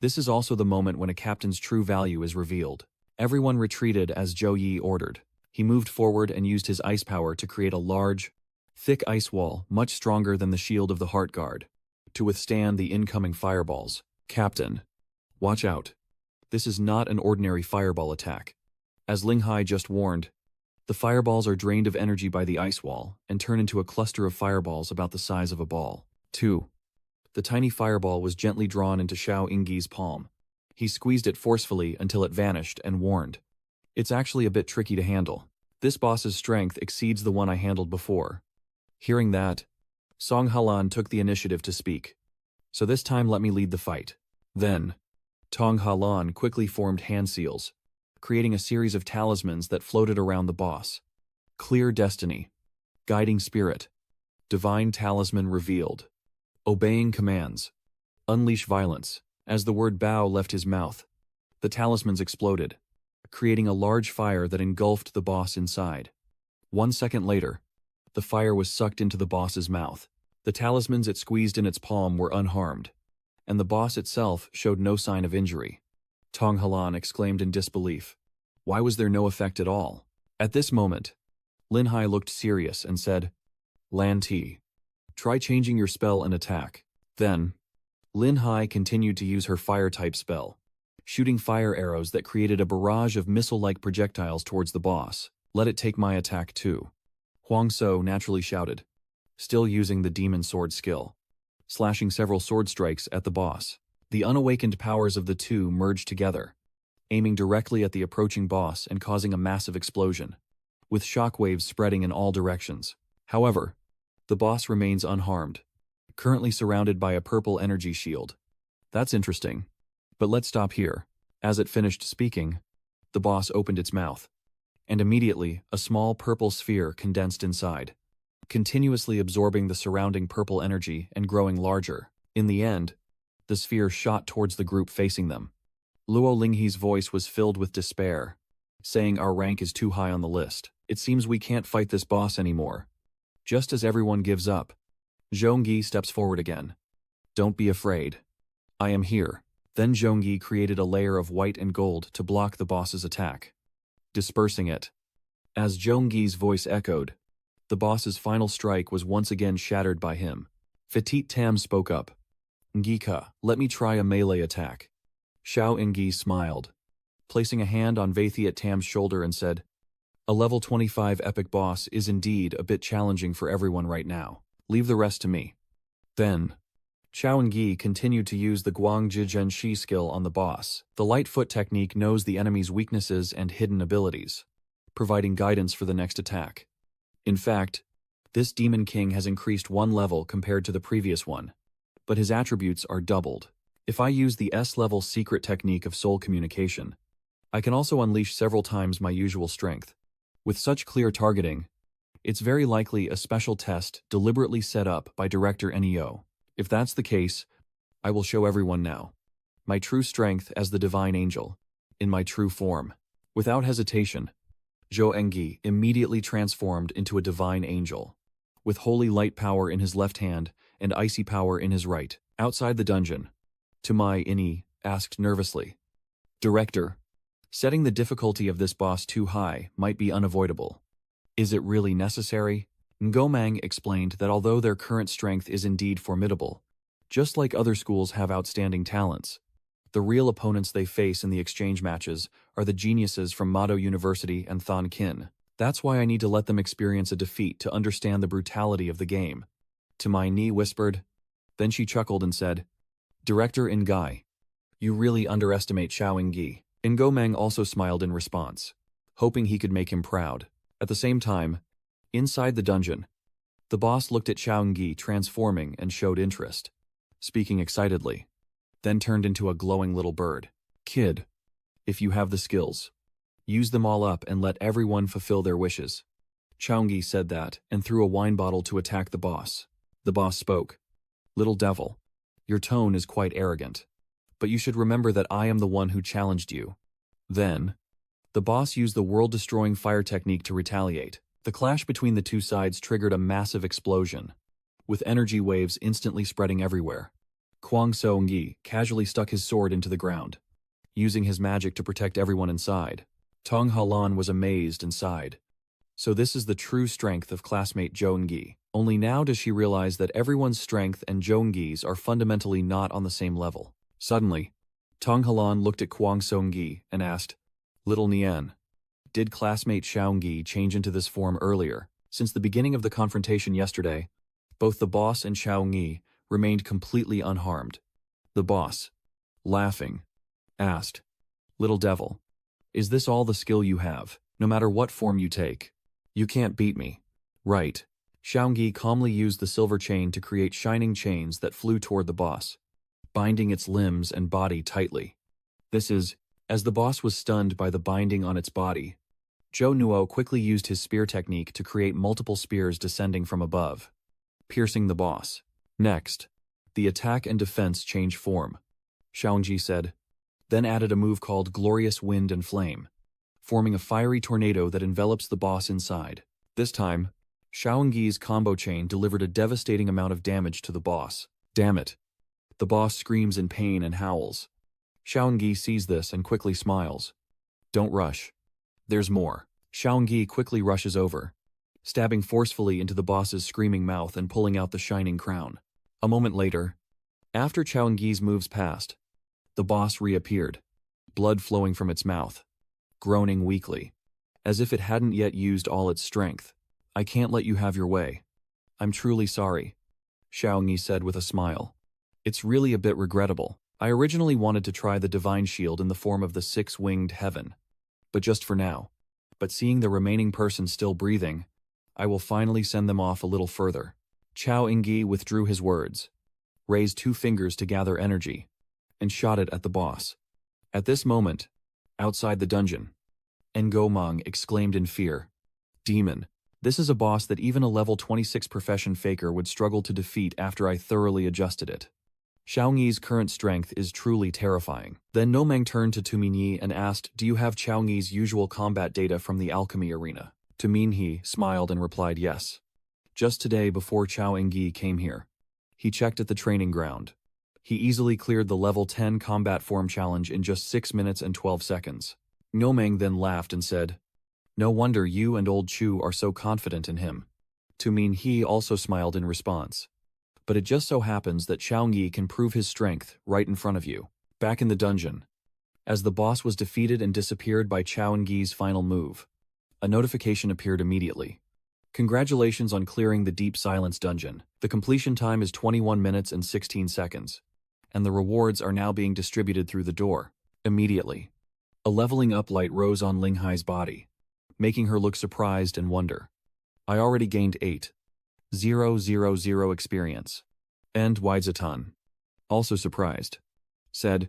This is also the moment when a captain's true value is revealed. Everyone retreated as Zhou Yi ordered. He moved forward and used his ice power to create a large, thick ice wall, much stronger than the shield of the Heart Guard, to withstand the incoming fireballs. "Captain, watch out. This is not an ordinary fireball attack." As Ling Hai just warned, the fireballs are drained of energy by the ice wall and turn into a cluster of fireballs about the size of a ball. 2. The tiny fireball was gently drawn into Xiao Ingyi's palm. He squeezed it forcefully until it vanished and warned, "It's actually a bit tricky to handle. This boss's strength exceeds the one I handled before." Hearing that, Song Halan took the initiative to speak. "So this time let me lead the fight." Then, Tong Halan quickly formed hand seals, creating a series of talismans that floated around the boss. Clear destiny. Guiding spirit. Divine talisman revealed. Obeying commands. Unleash violence. As the word Bao left his mouth, the talismans exploded, creating a large fire that engulfed the boss inside. 1 second later, the fire was sucked into the boss's mouth. The talismans it squeezed in its palm were unharmed, and the boss itself showed no sign of injury. Tong Halan exclaimed in disbelief. Why was there no effect at all? At this moment, Lin Hai looked serious and said, "Lan Ti, try changing your spell and attack." Then, Lin Hai continued to use her fire-type spell, shooting fire arrows that created a barrage of missile-like projectiles towards the boss. "Let it take my attack too," Huang So naturally shouted, still using the demon sword skill, slashing several sword strikes at the boss. The unawakened powers of the two merged together, aiming directly at the approaching boss and causing a massive explosion, with shockwaves spreading in all directions. However, the boss remains unharmed, currently surrounded by a purple energy shield. That's interesting. But let's stop here. As it finished speaking, the boss opened its mouth, and immediately a small purple sphere condensed inside, continuously absorbing the surrounding purple energy and growing larger. In the end, the sphere shot towards the group facing them. Luo Linghe's voice was filled with despair, saying, "Our rank is too high on the list. It seems we can't fight this boss anymore." Just as everyone gives up, Zhongyi steps forward again. "Don't be afraid. I am here." Then Zhongyi created a layer of white and gold to block the boss's attack, dispersing it. As Zhongyi's voice echoed, the boss's final strike was once again shattered by him. Petit Tam spoke up. Ngika, let me try a melee attack. Xiao Ingyi smiled, placing a hand on Vaithiat Tam's shoulder and said, a level 25 epic boss is indeed a bit challenging for everyone right now. Leave the rest to me. Then, Xiao Ingyi continued to use the Guangzhi Zhenshi skill on the boss. The light foot technique knows the enemy's weaknesses and hidden abilities, providing guidance for the next attack. In fact, this Demon King has increased one level compared to the previous one, but his attributes are doubled. If I use the S-level secret technique of soul communication, I can also unleash several times my usual strength. With such clear targeting, it's very likely a special test deliberately set up by Director Neo. If that's the case, I will show everyone now. My true strength as the Divine Angel, in my true form. Without hesitation, Zhou Engyi immediately transformed into a Divine Angel, with holy light power in his left hand and icy power in his right. Outside the dungeon, Tumai Ini asked nervously, Director, setting the difficulty of this boss too high might be unavoidable. Is it really necessary? Ngomang explained that although their current strength is indeed formidable, just like other schools have outstanding talents, the real opponents they face in the exchange matches are the geniuses from Mado University and Thon Kin. That's why I need to let them experience a defeat to understand the brutality of the game. Tumai Ni whispered. Then she chuckled and said, Director Ngai, you really underestimate Xiao Ingyi. Ngomang also smiled in response, hoping he could make him proud. At the same time, inside the dungeon, the boss looked at Xiao Ingyi transforming and showed interest, speaking excitedly, then turned into a glowing little bird. Kid, if you have the skills, use them all up and let everyone fulfill their wishes. Xiao Ingyi said that and threw a wine bottle to attack the boss. The boss spoke. Little devil, your tone is quite arrogant, but you should remember that I am the one who challenged you. Then, the boss used the world-destroying fire technique to retaliate. The clash between the two sides triggered a massive explosion, with energy waves instantly spreading everywhere. Kwang So-Ngyi casually stuck his sword into the ground, using his magic to protect everyone inside. Tong Halan was amazed and sighed. So this is the true strength of classmate Zhou Engyi. Only now does she realize that everyone's strength and Zhou Engyi's are fundamentally not on the same level. Suddenly, Tong Halan looked at Kwang So-Ngyi and asked, Little Nian, did classmate Xiao Ingyi change into this form earlier? Since the beginning of the confrontation yesterday, both the boss and Xiao Ingyi remained completely unharmed. The boss, laughing, asked, Little devil, is this all the skill you have? No matter what form you take, you can't beat me, right? Xiao Ingyi calmly used the silver chain to create shining chains that flew toward the boss, binding its limbs and body tightly. This is, as the boss was stunned by the binding on its body, Zhou Nuo quickly used his spear technique to create multiple spears descending from above, piercing the boss. Next, the attack and defense change form, Xiao Ingyi said, then added a move called Glorious Wind and Flame, forming a fiery tornado that envelops the boss inside. This time, Xiao Ingyi's combo chain delivered a devastating amount of damage to the boss. Damn it. The boss screams in pain and howls. Xiao Ingyi sees this and quickly smiles. Don't rush. There's more. Xiao Ingyi quickly rushes over, stabbing forcefully into the boss's screaming mouth and pulling out the shining crown. A moment later, after Xiao Ingyi's moves passed, the boss reappeared, blood flowing from its mouth, groaning weakly, as if it hadn't yet used all its strength. I can't let you have your way. I'm truly sorry, Xiao Ingyi said with a smile. It's really a bit regrettable. I originally wanted to try the divine shield in the form of the six-winged heaven, but just for now. But seeing the remaining person still breathing, I will finally send them off a little further. Xiao Ingyi withdrew his words, raised two fingers to gather energy, and shot it at the boss. At this moment, outside the dungeon, Ngomang exclaimed in fear, Demon, this is a boss that even a level 26 profession faker would struggle to defeat after I thoroughly adjusted it. Xiao Ingyi's current strength is truly terrifying. Then Nomang turned to Tuminyi and asked, Do you have Xiao Ingyi's usual combat data from the alchemy arena? Tuminyi smiled and replied yes. Just today before Xiao Ingyi came here, he checked at the training ground. He easily cleared the level 10 combat form challenge in just 6 minutes and 12 seconds. Nomang then laughed and said, No wonder you and old Chu are so confident in him. Tuminyi also smiled in response. But it just so happens that Xiaoyi can prove his strength right in front of you. Back in the dungeon, as the boss was defeated and disappeared by Xiaoyi's final move, a notification appeared immediately. Congratulations on clearing the Deep Silence dungeon. The completion time is 21 minutes and 16 seconds, and the rewards are now being distributed through the door. Immediately, a leveling up light rose on Linghai's body, making her look surprised and wonder. I already gained 8,000 experience. And Waizaton, also surprised, said,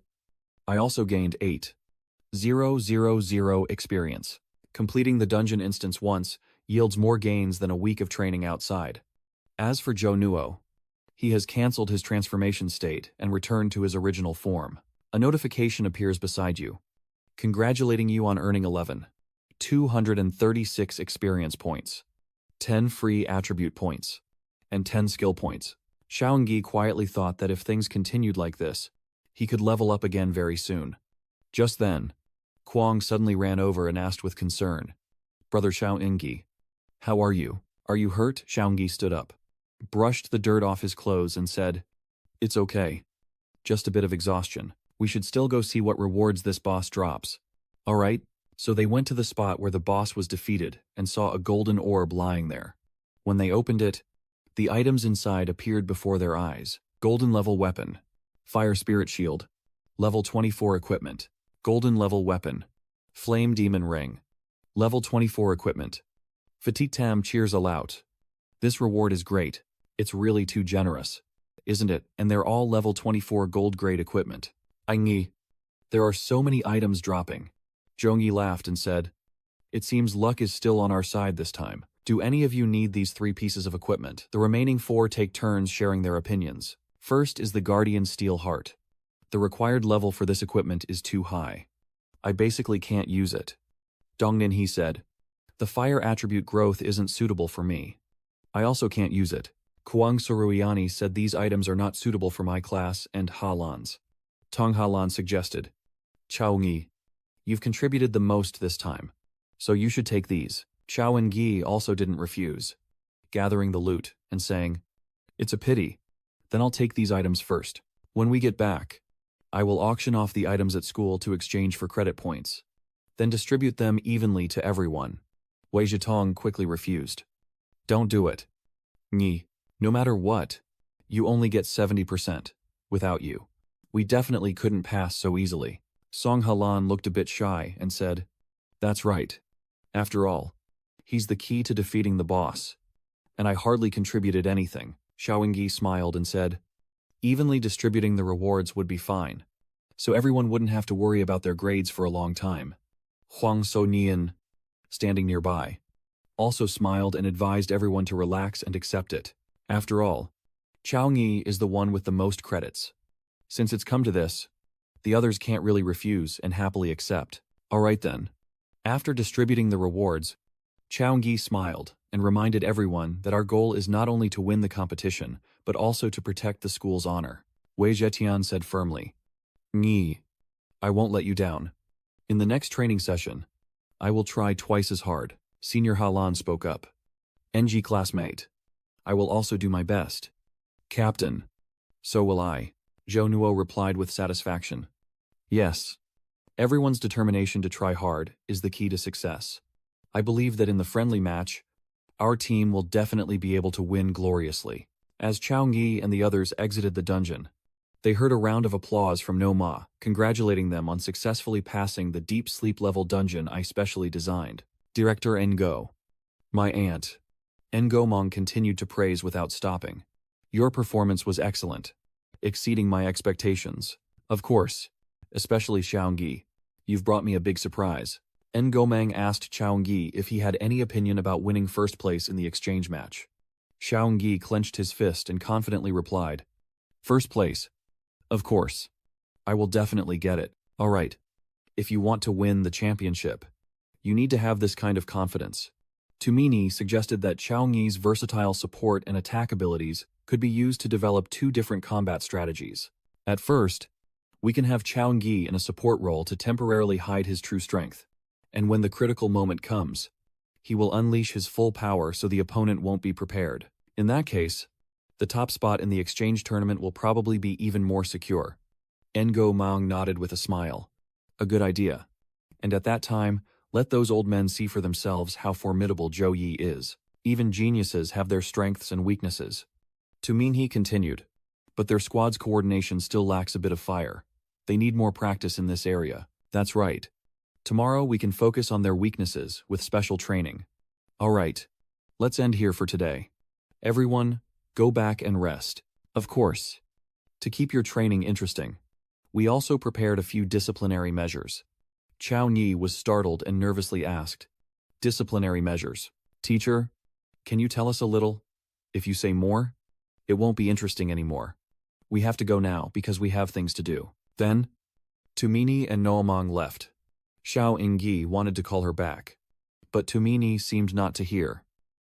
I also gained 8,000 experience. Completing the dungeon instance once yields more gains than a week of training outside. As for Zhou Nuo, he has cancelled his transformation state and returned to his original form. A notification appears beside you, congratulating you on earning 11,236 experience points, 10 free attribute points, and 10 skill points. Xiaoyi quietly thought that if things continued like this, he could level up again very soon. Just then, Kuang suddenly ran over and asked with concern, Brother Xiaoyi, how are you? Are you hurt? Xiaoyi stood up, brushed the dirt off his clothes and said, It's okay. Just a bit of exhaustion. We should still go see what rewards this boss drops. All right. So they went to the spot where the boss was defeated and saw a golden orb lying there. When they opened it, the items inside appeared before their eyes. Golden level weapon, fire spirit shield, level 24 equipment, golden level weapon, flame demon ring, level 24 equipment. Fatih Tam cheers aloud. This reward is great. It's really too generous, isn't it? And they're all level 24 gold grade equipment. There are so many items dropping. Zhongyi laughed and said, It seems luck is still on our side this time. Do any of you need these 3 pieces of equipment? The remaining 4 take turns sharing their opinions. First is the Guardian Steel Heart. The required level for this equipment is too high. I basically can't use it. Dongnin He said, The fire attribute growth isn't suitable for me. I also can't use it. Kuang Suruyani said these items are not suitable for my class and Halan's. Tong Halan suggested, Xiaoyi, you've contributed the most this time, so you should take these. Chao and Gi also didn't refuse, gathering the loot and saying, It's a pity. Then I'll take these items first. When we get back, I will auction off the items at school to exchange for credit points, then distribute them evenly to everyone. Wei Zhetong quickly refused. Don't do it. Ngi, no matter what, you only get 70%. Without you, we definitely couldn't pass so easily. Song Halan looked a bit shy and said, That's right. After all, he's the key to defeating the boss, and I hardly contributed anything. Xiaoyi smiled and said, Evenly distributing the rewards would be fine, so everyone wouldn't have to worry about their grades for a long time. Huang Sonian, standing nearby, also smiled and advised everyone to relax and accept it. After all, Xiaoyi is the one with the most credits. Since it's come to this, the others can't really refuse and happily accept. All right then. After distributing the rewards, Xiaoyi smiled and reminded everyone that our goal is not only to win the competition, but also to protect the school's honor. Wei Zhetian said firmly, Ngi, I won't let you down. In the next training session, I will try twice as hard. Senior Halan spoke up. NG classmate, I will also do my best. Captain, so will I. Zhou Nuo replied with satisfaction. Yes. Everyone's determination to try hard is the key to success. I believe that in the friendly match, our team will definitely be able to win gloriously. As Xiaoyi and the others exited the dungeon, they heard a round of applause from No Ma, congratulating them on successfully passing the deep sleep level dungeon I specially designed. Director Ngo. My aunt. Ngomong continued to praise without stopping. Your performance was excellent, exceeding my expectations. Of course, especially Xiaoyi. You've brought me a big surprise. Ngomang asked Xiaoyi if he had any opinion about winning first place in the exchange match. Xiaoyi clenched his fist and confidently replied, First place. Of course. I will definitely get it. All right. If you want to win the championship, you need to have this kind of confidence. Tumini suggested that Xiaoyi's versatile support and attack abilities could be used to develop 2 different combat strategies. At first, we can have Xiaoyi in a support role to temporarily hide his true strength, and when the critical moment comes, he will unleash his full power so the opponent won't be prepared. In that case, The top spot in the exchange tournament will probably be even more secure. Ngo Maung nodded with a smile. A good idea. And at that time, let those old men see for themselves how formidable Zhou Yi is. Even geniuses have their strengths and weaknesses. Tu Minhee continued. But their squad's coordination still lacks a bit of fire. They need more practice in this area. That's right. Tomorrow we can focus on their weaknesses with special training. All right. Let's end here for today. Everyone, go back and rest. Of course. To keep your training interesting, we also prepared a few disciplinary measures. Chao Ni was startled and nervously asked, "Disciplinary measures? Teacher, can you tell us a little? If you say more, it won't be interesting anymore. We have to go now because we have things to do." Then, Tu Minhee and Noamong left. Xiao Ingyi wanted to call her back, but Tu Minhee seemed not to hear,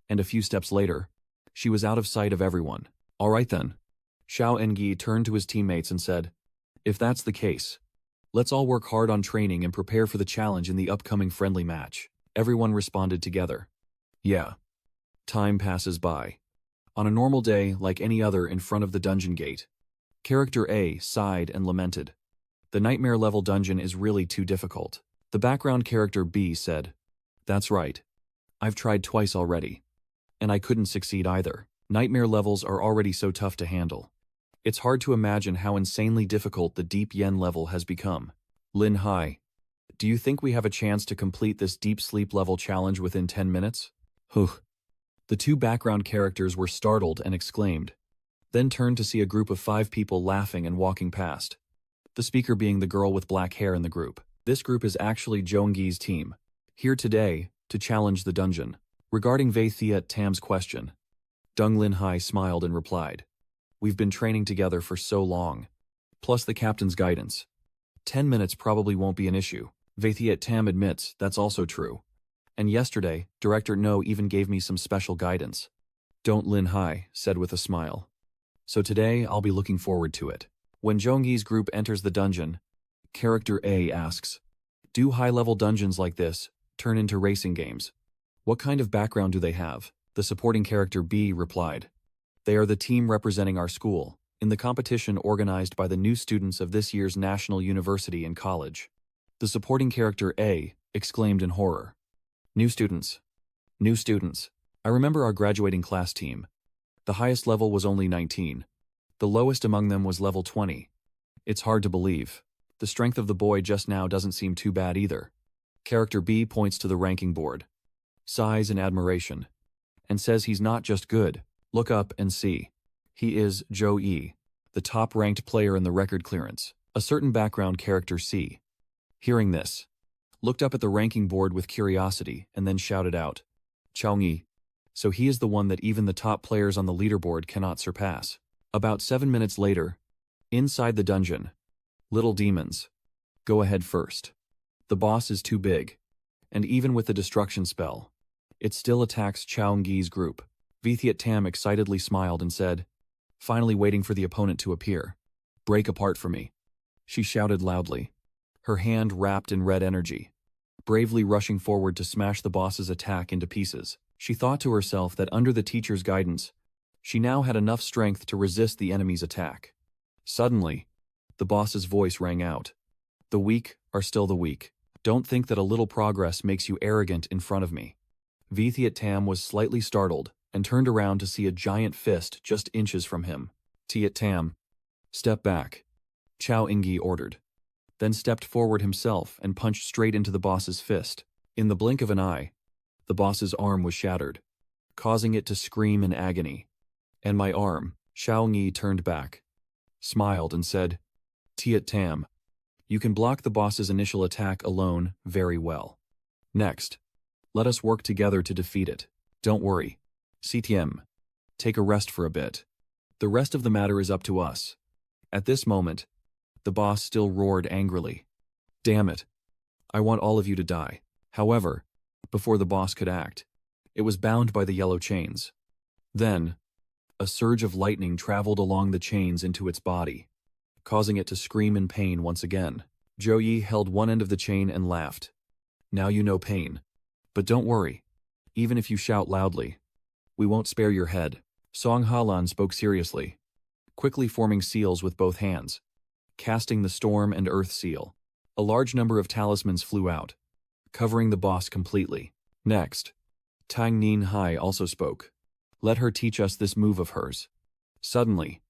and a few steps later, she was out of sight of everyone. All right then. Xiao Ingyi turned to his teammates and said, "If that's the case, let's all work hard on training and prepare for the challenge in the upcoming friendly match." Everyone responded together. Yeah. Time passes by. On a normal day, like any other in front of the dungeon gate, Character A sighed and lamented. The nightmare level dungeon is really too difficult. The background character B said, "That's right. I've tried twice already. And I couldn't succeed either. Nightmare levels are already so tough to handle. It's hard to imagine how insanely difficult the Deep Yen level has become." Lin Hai, do you think we have a chance to complete this deep sleep level challenge within 10 minutes? Huh. The two background characters were startled and exclaimed, then turned to see a group of 5 people laughing and walking past. The speaker being the girl with black hair in the group. This group is actually Zhongyi's team, here today to challenge the dungeon. Regarding Wei Thiet Tam's question, Deng Lin Hai smiled and replied, "We've been training together for so long. Plus the captain's guidance. 10 minutes probably won't be an issue." Wei Thiet Tam admits that's also true. And yesterday, Director No even gave me some special guidance. Don't Lin Hai said with a smile. So today I'll be looking forward to it. When Zhongyi's group enters the dungeon, Character A asks, "Do high-level dungeons like this turn into racing games? What kind of background do they have?" The supporting character B replied, "They are the team representing our school in the competition organized by the new students of this year's National University and College." The supporting character A exclaimed in horror, "New students. New students. I remember our graduating class team. The highest level was only 19. The lowest among them was level 20. It's hard to believe. The strength of the boy just now doesn't seem too bad either." Character B points to the ranking board, sighs in admiration, and says he's not just good. Look up and see. He is Zhou Yi, the top-ranked player in the record clearance. A certain background character C, hearing this, looked up at the ranking board with curiosity and then shouted out, "Chaoyi. So he is the one that even the top players on the leaderboard cannot surpass." About 7 minutes later, inside the dungeon, little demons, go ahead first. The boss is too big, and even with the destruction spell, it still attacks Chaoyi's group. Vithiat Tam excitedly smiled and said, finally waiting for the opponent to appear. "Break apart for me," she shouted loudly, her hand wrapped in red energy, bravely rushing forward to smash the boss's attack into pieces. She thought to herself that under the teacher's guidance, she now had enough strength to resist the enemy's attack. Suddenly, the boss's voice rang out. "The weak are still the weak. Don't think that a little progress makes you arrogant in front of me." Vithiat Tam was slightly startled and turned around to see a giant fist just inches from him. "Tiat Tam, step back," Chao Ingyi ordered, then stepped forward himself and punched straight into the boss's fist. In the blink of an eye, the boss's arm was shattered, causing it to scream in agony. "And my arm," Xiao Yi turned back, smiled and said, "Tiat Tam, you can block the boss's initial attack alone very well. Next, let us work together to defeat it. Don't worry. CTM, take a rest for a bit. The rest of the matter is up to us." At this moment, the boss still roared angrily. "Damn it. I want all of you to die." However, before the boss could act, it was bound by the yellow chains. Then, a surge of lightning traveled along the chains into its body, causing it to scream in pain once again. Zhou Yi held one end of the chain and laughed. "Now you know pain. But don't worry. Even if you shout loudly, we won't spare your head." Song Halan spoke seriously, quickly forming seals with both hands, casting the storm and earth seal. A large number of talismans flew out, covering the boss completely. Next, Tang Nin Hai also spoke. Let her teach us this move of hers. Suddenly,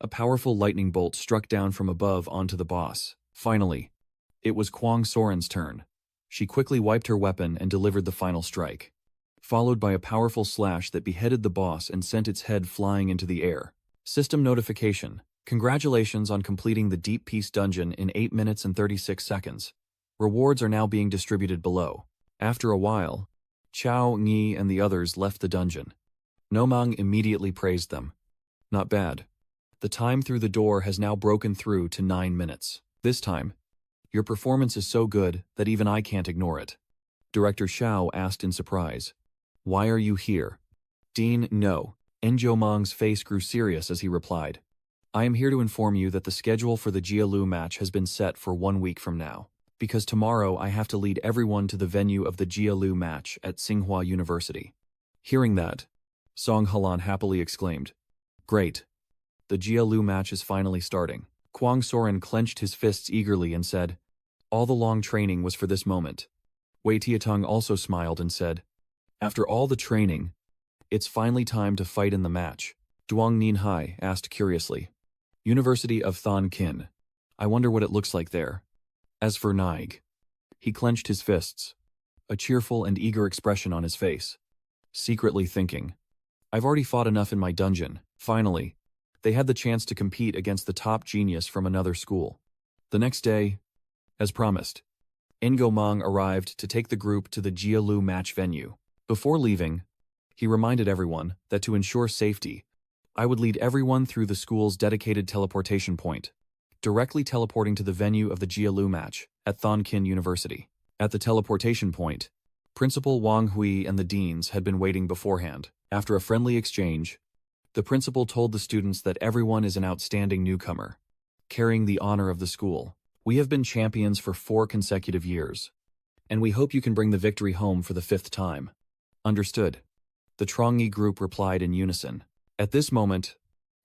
a powerful lightning bolt struck down from above onto the boss. Finally, it was Kwang Soren's turn. She quickly wiped her weapon and delivered the final strike, followed by a powerful slash that beheaded the boss and sent its head flying into the air. System notification. Congratulations on completing the Deep Peace dungeon in 8 minutes and 36 seconds. Rewards are now being distributed below. After a while, Chao, Ngi, and the others left the dungeon. Nomang immediately praised them. Not bad. The time through the door has now broken through to 9 minutes. This time, your performance is so good that even I can't ignore it. Director Xiao asked in surprise. Why are you here? Dean, no. Enjo Mang's face grew serious as he replied. I am here to inform you that the schedule for the Jialu match has been set for 1 week from now, because tomorrow I have to lead everyone to the venue of the Jialu match at Tsinghua University. Hearing that, Song Halan happily exclaimed, Great. The Jialu match is finally starting. Kwang Soren clenched his fists eagerly and said, All the long training was for this moment. Wei Tietong also smiled and said, After all the training, it's finally time to fight in the match. Duang Ninhai asked curiously, University of Thon Kin. I wonder what it looks like there. As for Naig, he clenched his fists, a cheerful and eager expression on his face, secretly thinking, I've already fought enough in my dungeon. Finally, they had the chance to compete against the top genius from another school. The next day, as promised, Engo Mang arrived to take the group to the Jialu match venue. Before leaving, he reminded everyone that to ensure safety, I would lead everyone through the school's dedicated teleportation point, directly teleporting to the venue of the Jialu match at Thon Kin University. At the teleportation point, Principal Wang Hui and the deans had been waiting beforehand. After a friendly exchange, the principal told the students that everyone is an outstanding newcomer, carrying the honor of the school. We have been champions for 4 consecutive years, and we hope you can bring the victory home for the 5th time. Understood. The Trongyi group replied in unison. At this moment,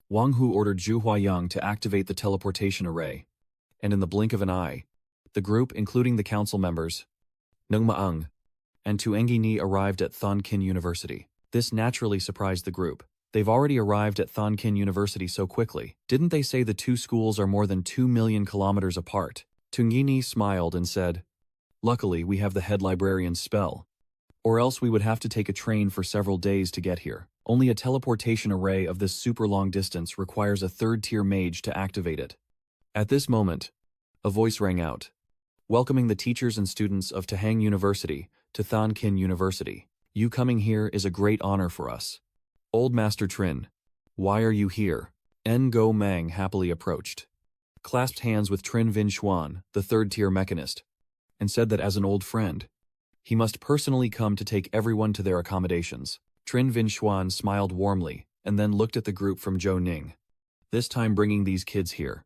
Wang Hu ordered Zhu Huayang to activate the teleportation array, and in the blink of an eye, the group, including the council members, Nung Maung, and Tuengi Ni arrived at Thon Kin University. This naturally surprised the group. They've already arrived at Thon Kin University so quickly. Didn't they say the 2 schools are more than 2 million kilometers apart? Tungini smiled and said, Luckily, we have the head librarian's spell, or else we would have to take a train for several days to get here. Only a teleportation array of this super long distance requires a 3rd-tier mage to activate it. At this moment, a voice rang out, welcoming the teachers and students of Tahang University to Thon Kin University. You coming here is a great honor for us. Old Master Trin, why are you here? Ngo Mang happily approached, clasped hands with Trin Vin Xuan, the 3rd-tier mechanist, and said that as an old friend, he must personally come to take everyone to their accommodations. Trin Vin Xuan smiled warmly and then looked at the group from Zhou Ning. This time bringing these kids here.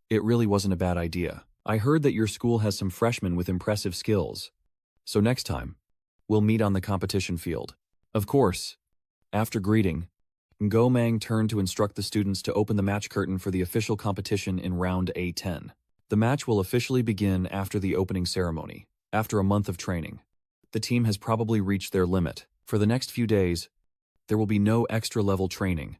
It really wasn't a bad idea. I heard that your school has some freshmen with impressive skills. So next time, we'll meet on the competition field. Of course. After greeting, Ngo Mang turned to instruct the students to open the match curtain for the official competition in round A10. The match will officially begin after the opening ceremony. After a month of training, the team has probably reached their limit. For the next few days, there will be no extra-level training,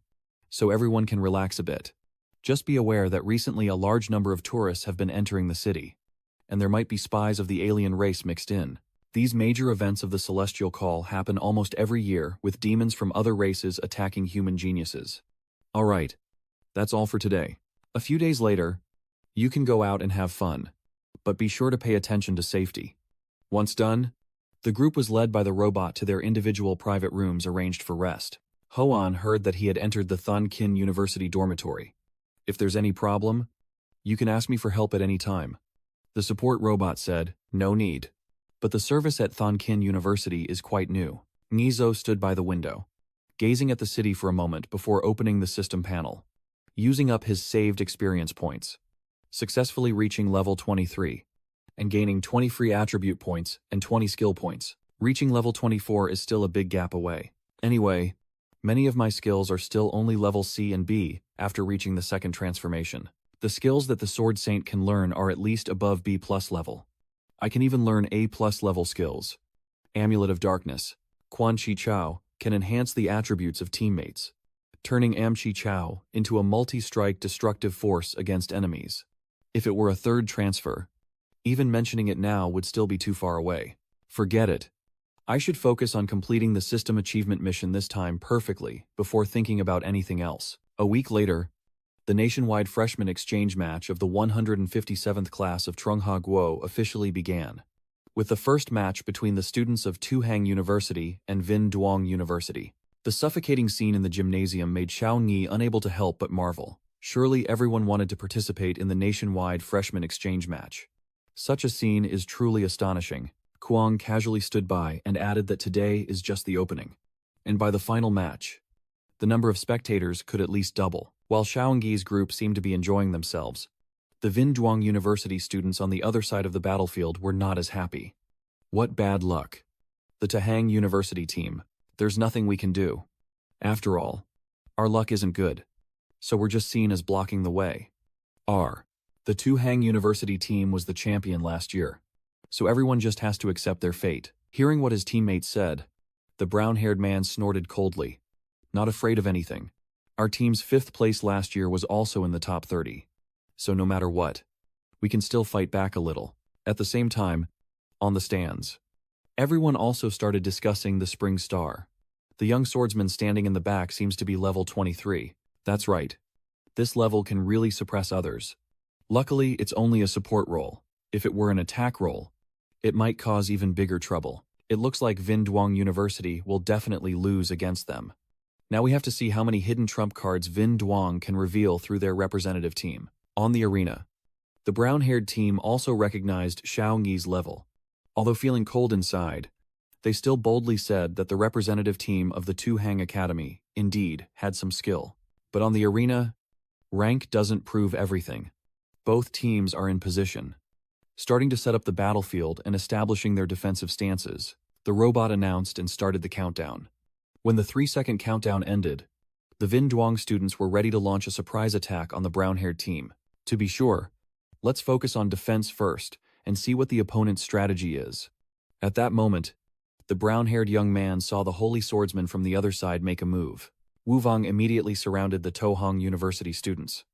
so everyone can relax a bit. Just be aware that recently a large number of tourists have been entering the city, and there might be spies of the alien race mixed in. These major events of the Celestial Call happen almost every year, with demons from other races attacking human geniuses. Alright, that's all for today. A few days later, you can go out and have fun, but be sure to pay attention to safety. Once done, the group was led by the robot to their individual private rooms arranged for rest. Hoan heard that he had entered the Thon Kin University dormitory. If there's any problem, you can ask me for help at any time. The support robot said, no need. But the service at Thon Kin University is quite new. Ngizo stood by the window, gazing at the city for a moment before opening the system panel, using up his saved experience points, successfully reaching level 23. And gaining 20 free attribute points and 20 skill points. Reaching level 24 is still a big gap away. Anyway, Many of my skills are still only level C and B after reaching the second transformation. The skills that the Sword Saint can learn are at least above B+ level. I can even learn A+ level skills. Amulet of Darkness, Quan Chi Chao, can enhance the attributes of teammates, turning Am Chi Chao into a multi-strike destructive force against enemies. If it were a third transfer, even mentioning it now would still be too far away. Forget it. I should focus on completing the system achievement mission this time perfectly before thinking about anything else. A week later, the nationwide freshman exchange match of the 157th class of Trungha Guo officially began, with the first match between the students of Tuhang University and Vinh Duong University. The suffocating scene in the gymnasium made Xiao Ni unable to help but marvel. Surely everyone wanted to participate in the nationwide freshman exchange match. Such a scene is truly astonishing. Kuang casually stood by and added that today is just the opening. And by the final match, the number of spectators could at least double. While Xiaoengyi's group seemed to be enjoying themselves, the Vinh Duong University students on the other side of the battlefield were not as happy. What bad luck. The Tahang University team. There's nothing we can do. After all, our luck isn't good, so we're just seen as blocking the way. The Tuhang University team was the champion last year, so everyone just has to accept their fate. Hearing what his teammates said, the brown-haired man snorted coldly, not afraid of anything. Our team's 5th place last year was also in the top 30, so no matter what, we can still fight back a little. At the same time, on the stands, everyone also started discussing the Spring Star. The young swordsman standing in the back seems to be level 23. That's right. This level can really suppress others. Luckily, it's only a support role. If it were an attack role, it might cause even bigger trouble. It looks like Vinh Duong University will definitely lose against them. Now we have to see how many hidden trump cards Vinh Duong can reveal through their representative team. On the arena, the brown-haired team also recognized Xiaoengyi's level. Although feeling cold inside, they still boldly said that the representative team of the Tuhang Academy, indeed, had some skill. But on the arena, rank doesn't prove everything. Both teams are in position, starting to set up the battlefield and establishing their defensive stances. The robot announced and started the countdown. When the 3-second countdown ended, the Vinh Duong students were ready to launch a surprise attack on the brown-haired team. To be sure, let's focus on defense first and see what the opponent's strategy is. At that moment, the brown-haired young man saw the holy swordsman from the other side make a move. Wu Vang immediately surrounded the Tohang University students,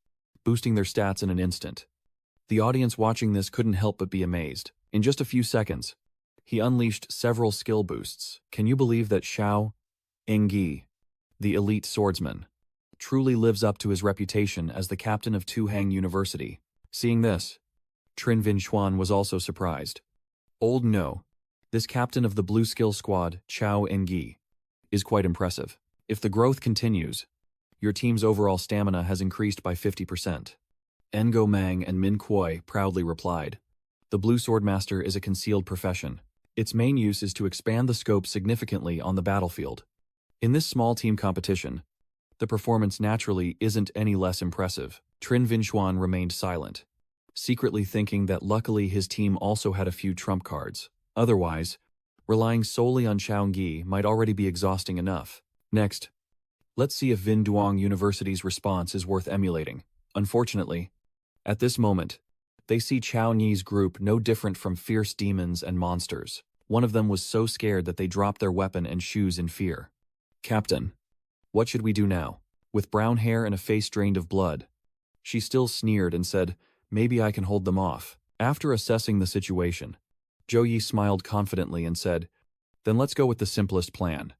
boosting their stats in an instant. The audience watching this couldn't help but be amazed. In just a few seconds, he unleashed several skill boosts. Can you believe that Xiaoengyi, the elite swordsman, truly lives up to his reputation as the captain of Tuhang University? Seeing this, Trin Vin Xuan was also surprised. Old no, this captain of the blue skill squad, Xiaoengyi, is quite impressive. If the growth continues, your team's overall stamina has increased by 50%. Ngo Mang and Min Kuoi proudly replied. The Blue Swordmaster is a concealed profession. Its main use is to expand the scope significantly on the battlefield. In this small team competition, the performance naturally isn't any less impressive. Trin Vinchuan remained silent, secretly thinking that luckily his team also had a few trump cards. Otherwise, relying solely on Xiaoengyi might already be exhausting enough. Next, let's see if Vinh Duong University's response is worth emulating. Unfortunately, at this moment, they see Xiaoengyi's group no different from fierce demons and monsters. One of them was so scared that they dropped their weapon and shoes in fear. Captain, what should we do now? With brown hair and a face drained of blood, she still sneered and said, maybe I can hold them off. After assessing the situation, Zhou Yi smiled confidently and said, then let's go with the simplest plan.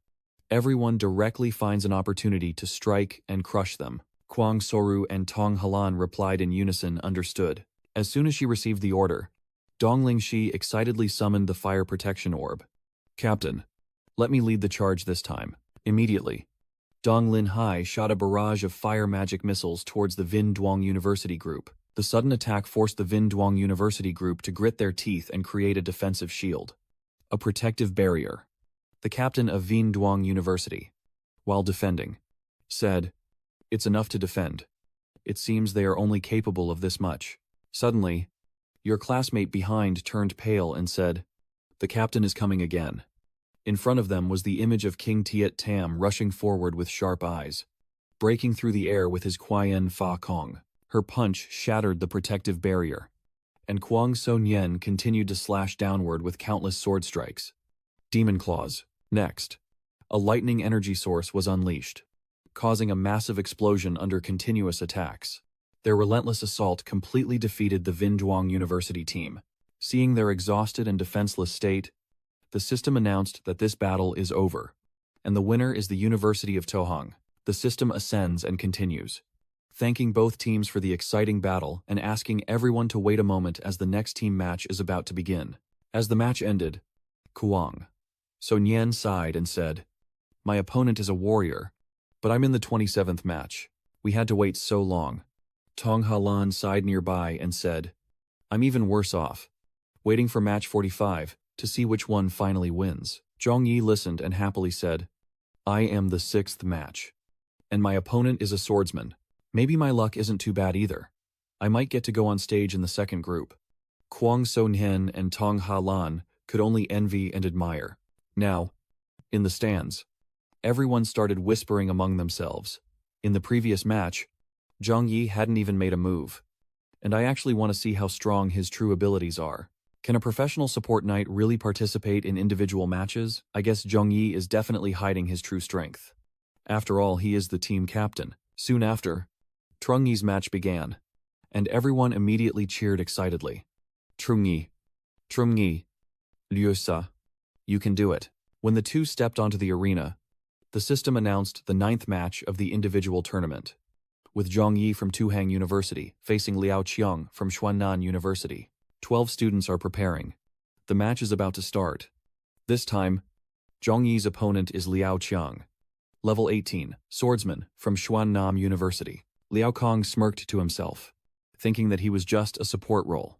Everyone directly finds an opportunity to strike and crush them. Kuang Soru and Tong Halan replied in unison, understood. As soon as she received the order, Dongling Shi excitedly summoned the fire protection orb. Captain, let me lead the charge this time. Immediately, Dong Lin Hai shot a barrage of fire magic missiles towards the Vinh Duong University group. The sudden attack forced the Vinh Duong University group to grit their teeth and create a defensive shield, a protective barrier. The captain of Vinh Duong University, while defending, said, it's enough to defend. It seems they are only capable of this much. Suddenly, your classmate behind turned pale and said, the captain is coming again. In front of them was the image of King Tiet Tam rushing forward with sharp eyes, breaking through the air with his Qian Fa Kong. Her punch shattered the protective barrier, and Kwang So Nyen continued to slash downward with countless sword strikes. Demon Claws. Next, a lightning energy source was unleashed, causing a massive explosion under continuous attacks. Their relentless assault completely defeated the Vinduang University team. Seeing their exhausted and defenseless state, the system announced that this battle is over, and the winner is the University of Tohang. The system ascends and continues, thanking both teams for the exciting battle and asking everyone to wait a moment as the next team match is about to begin. As the match ended, Kwang So Nyen sighed and said, "My opponent is a warrior, but I'm in the 27th match. We had to wait so long." Tong Halan sighed nearby and said, "I'm even worse off, waiting for match 45 to see which one finally wins." Zhong Yi listened and happily said, "I am the 6th match, and my opponent is a swordsman. Maybe my luck isn't too bad either. I might get to go on stage in the second group." Kwang So Nyen and Tong Halan could only envy and admire. Now, in the stands, everyone started whispering among themselves. In the previous match, Zhang Yi hadn't even made a move, and I actually want to see how strong his true abilities are. Can a professional support knight really participate in individual matches? I guess Zhang Yi is definitely hiding his true strength. After all, he is the team captain. Soon after, Trung Yi's match began, and everyone immediately cheered excitedly. Trung Yi, Liu Sa, you can do it. When the two stepped onto the arena, the system announced the 9th match of the individual tournament, with Zhang Yi from Tuhang University facing Liao Qiang from Xuannan University. 12 students are preparing. The match is about to start. This time, Zhang Yi's opponent is Liao Qiang, level 18, swordsman from Xuannam University. Liao Kong smirked to himself, thinking that he was just a support role,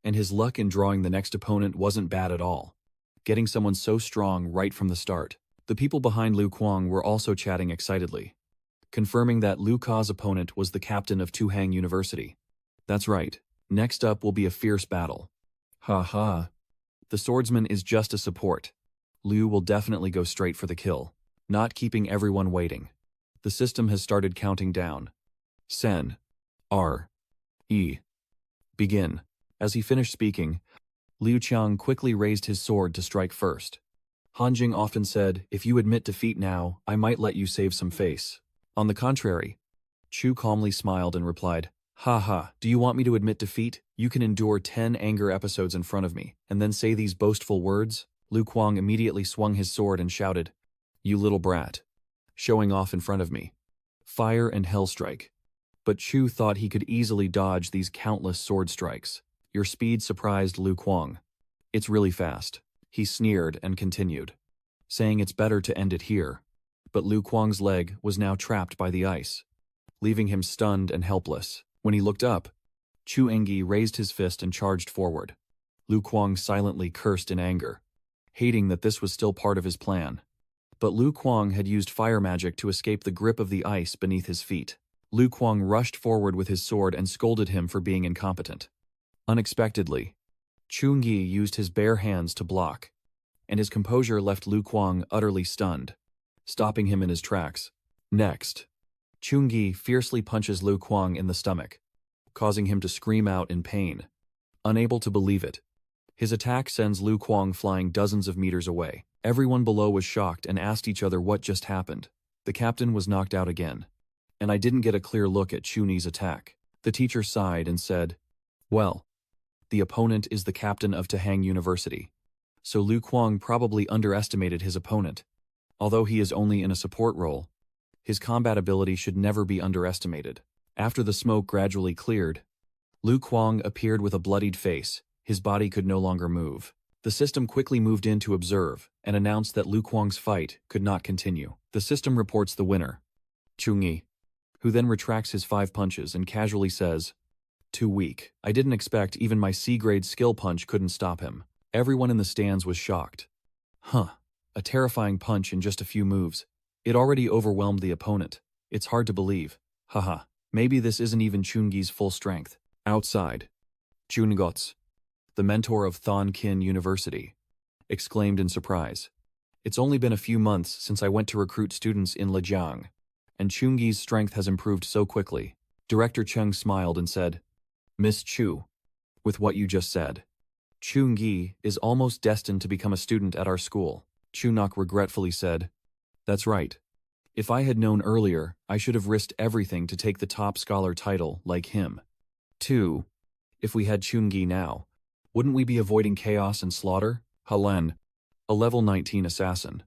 and his luck in drawing the next opponent wasn't bad at all, getting someone so strong right from the start. The people behind Liu Kuang were also chatting excitedly, confirming that Liu Ka's opponent was the captain of Tuhang University. That's right, next up will be a fierce battle. Ha ha. The swordsman is just a support. Liu will definitely go straight for the kill, not keeping everyone waiting. The system has started counting down. Sen. R. E. Begin. As he finished speaking, Liu Qiang quickly raised his sword to strike first. Han Jing often said, "If you admit defeat now, I might let you save some face." On the contrary, Chu calmly smiled and replied, "Ha ha, do you want me to admit defeat? You can endure 10 anger episodes in front of me, and then say these boastful words?" Liu Kuang immediately swung his sword and shouted, "You little brat. Showing off in front of me. Fire and hell strike." But Chu thought he could easily dodge these countless sword strikes. Your speed surprised Liu Kuang. It's really fast. He sneered and continued, saying it's better to end it here. But Liu Kuang's leg was now trapped by the ice, leaving him stunned and helpless. When he looked up, Chu Engi raised his fist and charged forward. Liu Kuang silently cursed in anger, hating that this was still part of his plan. But Liu Kuang had used fire magic to escape the grip of the ice beneath his feet. Liu Kuang rushed forward with his sword and scolded him for being incompetent. Unexpectedly, Chung Yi used his bare hands to block, and his composure left Liu Kuang utterly stunned, stopping him in his tracks. Next, Chung Yi fiercely punches Liu Kuang in the stomach, causing him to scream out in pain, unable to believe it. His attack sends Liu Kuang flying dozens of meters away. Everyone below was shocked and asked each other what just happened. The captain was knocked out again, and I didn't get a clear look at Chun Yi's attack. The teacher sighed and said, "Well, the opponent is the captain of Tahang University, so Liu Kuang probably underestimated his opponent. Although he is only in a support role, his combat ability should never be underestimated." After the smoke gradually cleared, Liu Kuang appeared with a bloodied face. His body could no longer move. The system quickly moved in to observe and announced that Liu Kuang's fight could not continue. The system reports the winner, Chung Yi, who then retracts his 5 punches and casually says, "Too weak. I didn't expect even my C-grade skill punch couldn't stop him." Everyone in the stands was shocked. A terrifying punch in just a few moves. It already overwhelmed the opponent. It's hard to believe. Haha, maybe this isn't even Chung Yi's full strength. Outside, Jun Gots, the mentor of Thon Kin University, exclaimed in surprise. It's only been a few months since I went to recruit students in Lijiang, and Chungi's strength has improved so quickly. Director Cheng smiled and said, Miss Chu, with what you just said, Chungi is almost destined to become a student at our school. Chunok regretfully said, That's right. If I had known earlier, I should have risked everything to take the top scholar title like him. 2. If we had Chungi now, wouldn't we be avoiding chaos and slaughter? Halan, a level 19 assassin,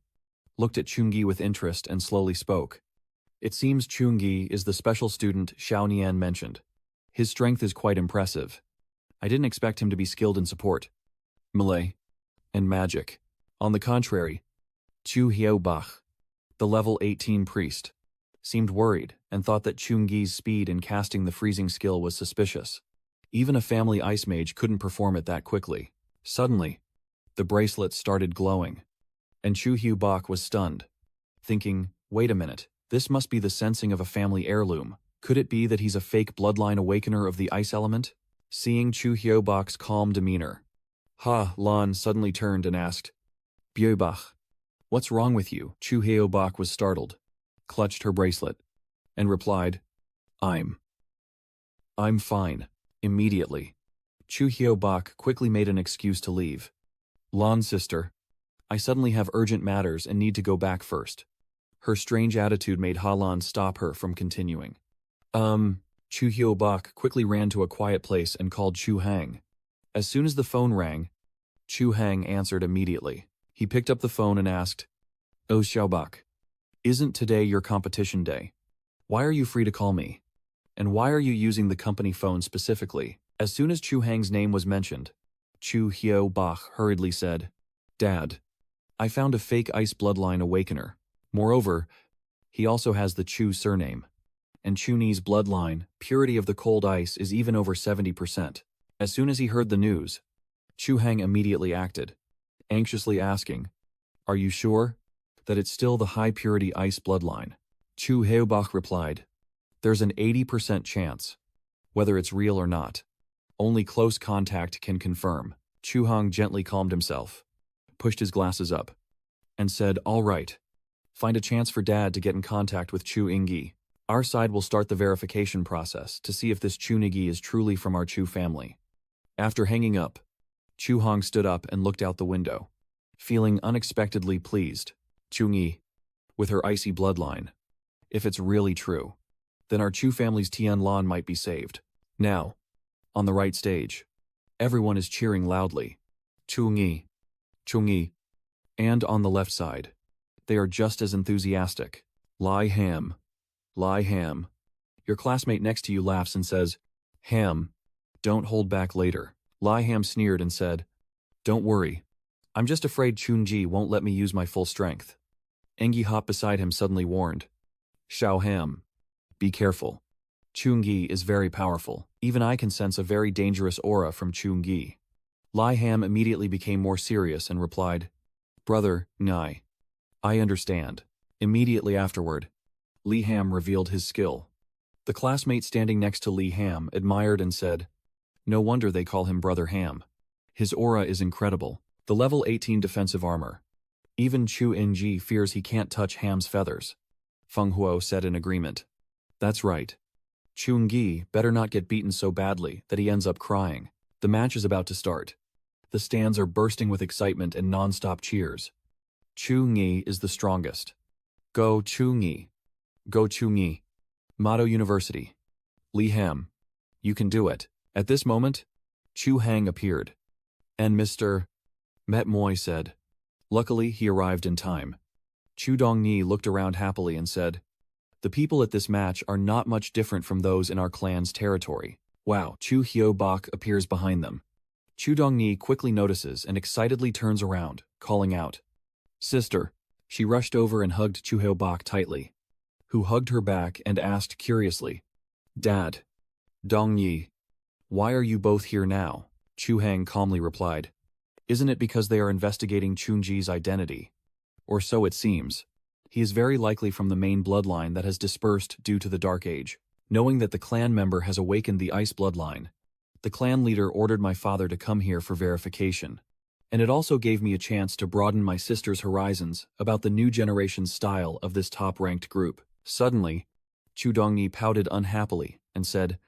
looked at Chungi with interest and slowly spoke. It seems Chungi is the special student Xiao Nian mentioned. His strength is quite impressive. I didn't expect him to be skilled in support, melee, and magic. On the contrary, Chu Hiaobach, the level 18 priest, seemed worried and thought that Chungi's speed in casting the freezing skill was suspicious. Even a family ice mage couldn't perform it that quickly. Suddenly, the bracelet started glowing, and Chu Hiaobach was stunned, thinking, wait a minute, this must be the sensing of a family heirloom. Could it be that he's a fake bloodline awakener of the ice element? Seeing Chu Hiaobach's calm demeanor, Lan suddenly turned and asked, Biobach, what's wrong with you? Chu Hiaobach was startled, clutched her bracelet, and replied, I'm fine. Immediately, Chu Hiaobach quickly made an excuse to leave. Lan sister, I suddenly have urgent matters and need to go back first. Her strange attitude made Halan stop her from continuing. Chu Hiaobach quickly ran to a quiet place and called Chu Hang. As soon as the phone rang, Chu Hang answered immediately. He picked up the phone and asked, Oh Xiaobach, isn't today your competition day? Why are you free to call me? And why are you using the company phone specifically? As soon as Chu Hang's name was mentioned, Chu Hiaobach hurriedly said, Dad, I found a fake ice bloodline awakener. Moreover, he also has the Chu surname. And Chuni's bloodline, purity of the cold ice, is even over 70%. As soon as he heard the news, Chu Hang immediately acted, anxiously asking, Are you sure that it's still the high-purity ice bloodline? Chu Hiaobach replied, There's an 80% chance, whether it's real or not. Only close contact can confirm. Chu Hang gently calmed himself, pushed his glasses up, and said, All right, find a chance for Dad to get in contact with Chu Ingyi. Our side will start the verification process to see if this Chu Nigi is truly from our Chu family. After hanging up, Chu Hang stood up and looked out the window, feeling unexpectedly pleased. Chungi, with her icy bloodline, if it's really true, then our Chu family's Tianlan might be saved. Now, on the right stage, everyone is cheering loudly. Chungi, Chungi. And on the left side, they are just as enthusiastic. Lai Ham. Lai Ham. Your classmate next to you laughs and says, Ham, don't hold back later. Lai Ham sneered and said, Don't worry. I'm just afraid Chunji won't let me use my full strength. Engi Hop beside him suddenly warned, Xiao Ham, be careful. Chungi is very powerful. Even I can sense a very dangerous aura from Chungi. Lai Ham immediately became more serious and replied, Brother, Nai, I understand. Immediately afterward, Li Ham revealed his skill. The classmate standing next to Li Ham admired and said, No wonder they call him Brother Ham. His aura is incredible. The level 18 defensive armor. Even Chu Inji fears he can't touch Ham's feathers. Feng Huo said in agreement. That's right. Chungi better not get beaten so badly that he ends up crying. The match is about to start. The stands are bursting with excitement and non-stop cheers. Chungi is the strongest. Go Chungi. Go Chungi. Motto University. Li Ham. You can do it. At this moment, Chu Hang appeared. And Mr. Met Moi said. Luckily, he arrived in time. Chu Dongni looked around happily and said, The people at this match are not much different from those in our clan's territory. Wow. Chu Hiaobach appears behind them. Chu Dongni quickly notices and excitedly turns around, calling out, Sister. She rushed over and hugged Chu Hiaobach tightly, who hugged her back and asked curiously, Dad, Dongyi, why are you both here now? Chu Hang calmly replied, Isn't it because they are investigating Chunji's identity? Or so it seems. He is very likely from the main bloodline that has dispersed due to the Dark Age. Knowing that the clan member has awakened the Ice bloodline, the clan leader ordered my father to come here for verification. And it also gave me a chance to broaden my sister's horizons about the new generation's style of this top-ranked group. Suddenly, Chu Dongni pouted unhappily and said,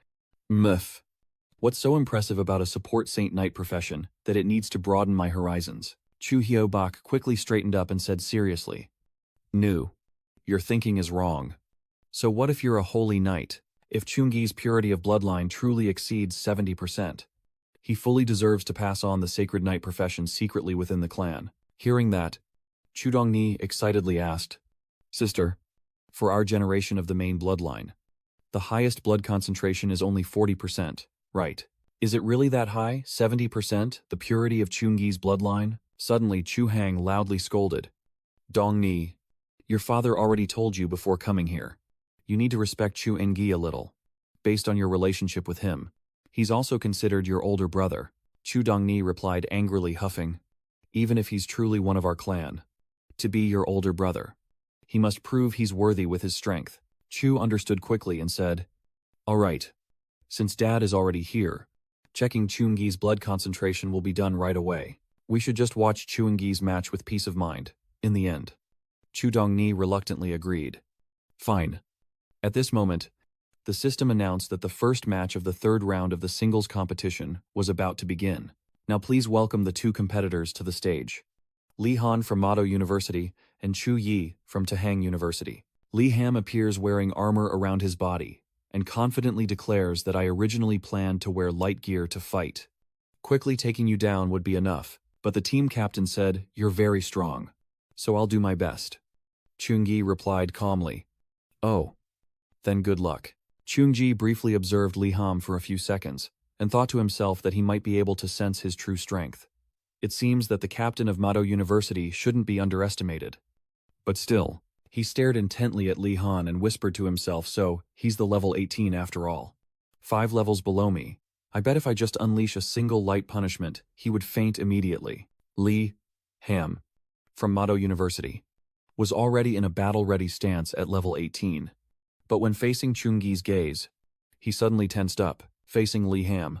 "Muff. What's so impressive about a support Saint Knight profession that it needs to broaden my horizons?" Chu Hyobak quickly straightened up and said seriously, "Nu, your thinking is wrong. So what if you're a holy knight? If Chungi's purity of bloodline truly exceeds 70%, he fully deserves to pass on the sacred knight profession secretly within the clan." Hearing that, Chu Dongni excitedly asked, "Sister, for our generation of the main bloodline, the highest blood concentration is only 40%, right? Is it really that high, 70%, the purity of Chungi's bloodline?" Suddenly, Chu Hang loudly scolded, "Dongni, your father already told you before coming here. You need to respect Chu Engi a little, based on your relationship with him. He's also considered your older brother." Chu Dongni replied angrily, huffing, "Even if he's truly one of our clan, to be your older brother, he must prove he's worthy with his strength." Chu understood quickly and said, "All right, since Dad is already here, checking Chungi's blood concentration will be done right away. We should just watch Chungi's match with peace of mind." In the end, Chu Dongni reluctantly agreed. Fine. At this moment, the system announced that the first match of the third round of the singles competition was about to begin. Now please welcome the two competitors to the stage. Li Han from Mado University and Chu Yi from Tahang University. Li Ham appears wearing armor around his body and confidently declares that I originally planned to wear light gear to fight. Quickly taking you down would be enough, but the team captain said, "You're very strong, so I'll do my best." Chungi replied calmly, "Oh, then good luck." Chungi briefly observed Li Ham for a few seconds and thought to himself that he might be able to sense his true strength. It seems that the captain of Mado University shouldn't be underestimated. But still, he stared intently at Li Han and whispered to himself, so he's the level 18 after all. 5 levels below me. I bet if I just unleash a single light punishment, he would faint immediately. Li Ham, from Mado University, was already in a battle-ready stance at level 18. But when facing Chungi's gaze, he suddenly tensed up, facing Li Ham.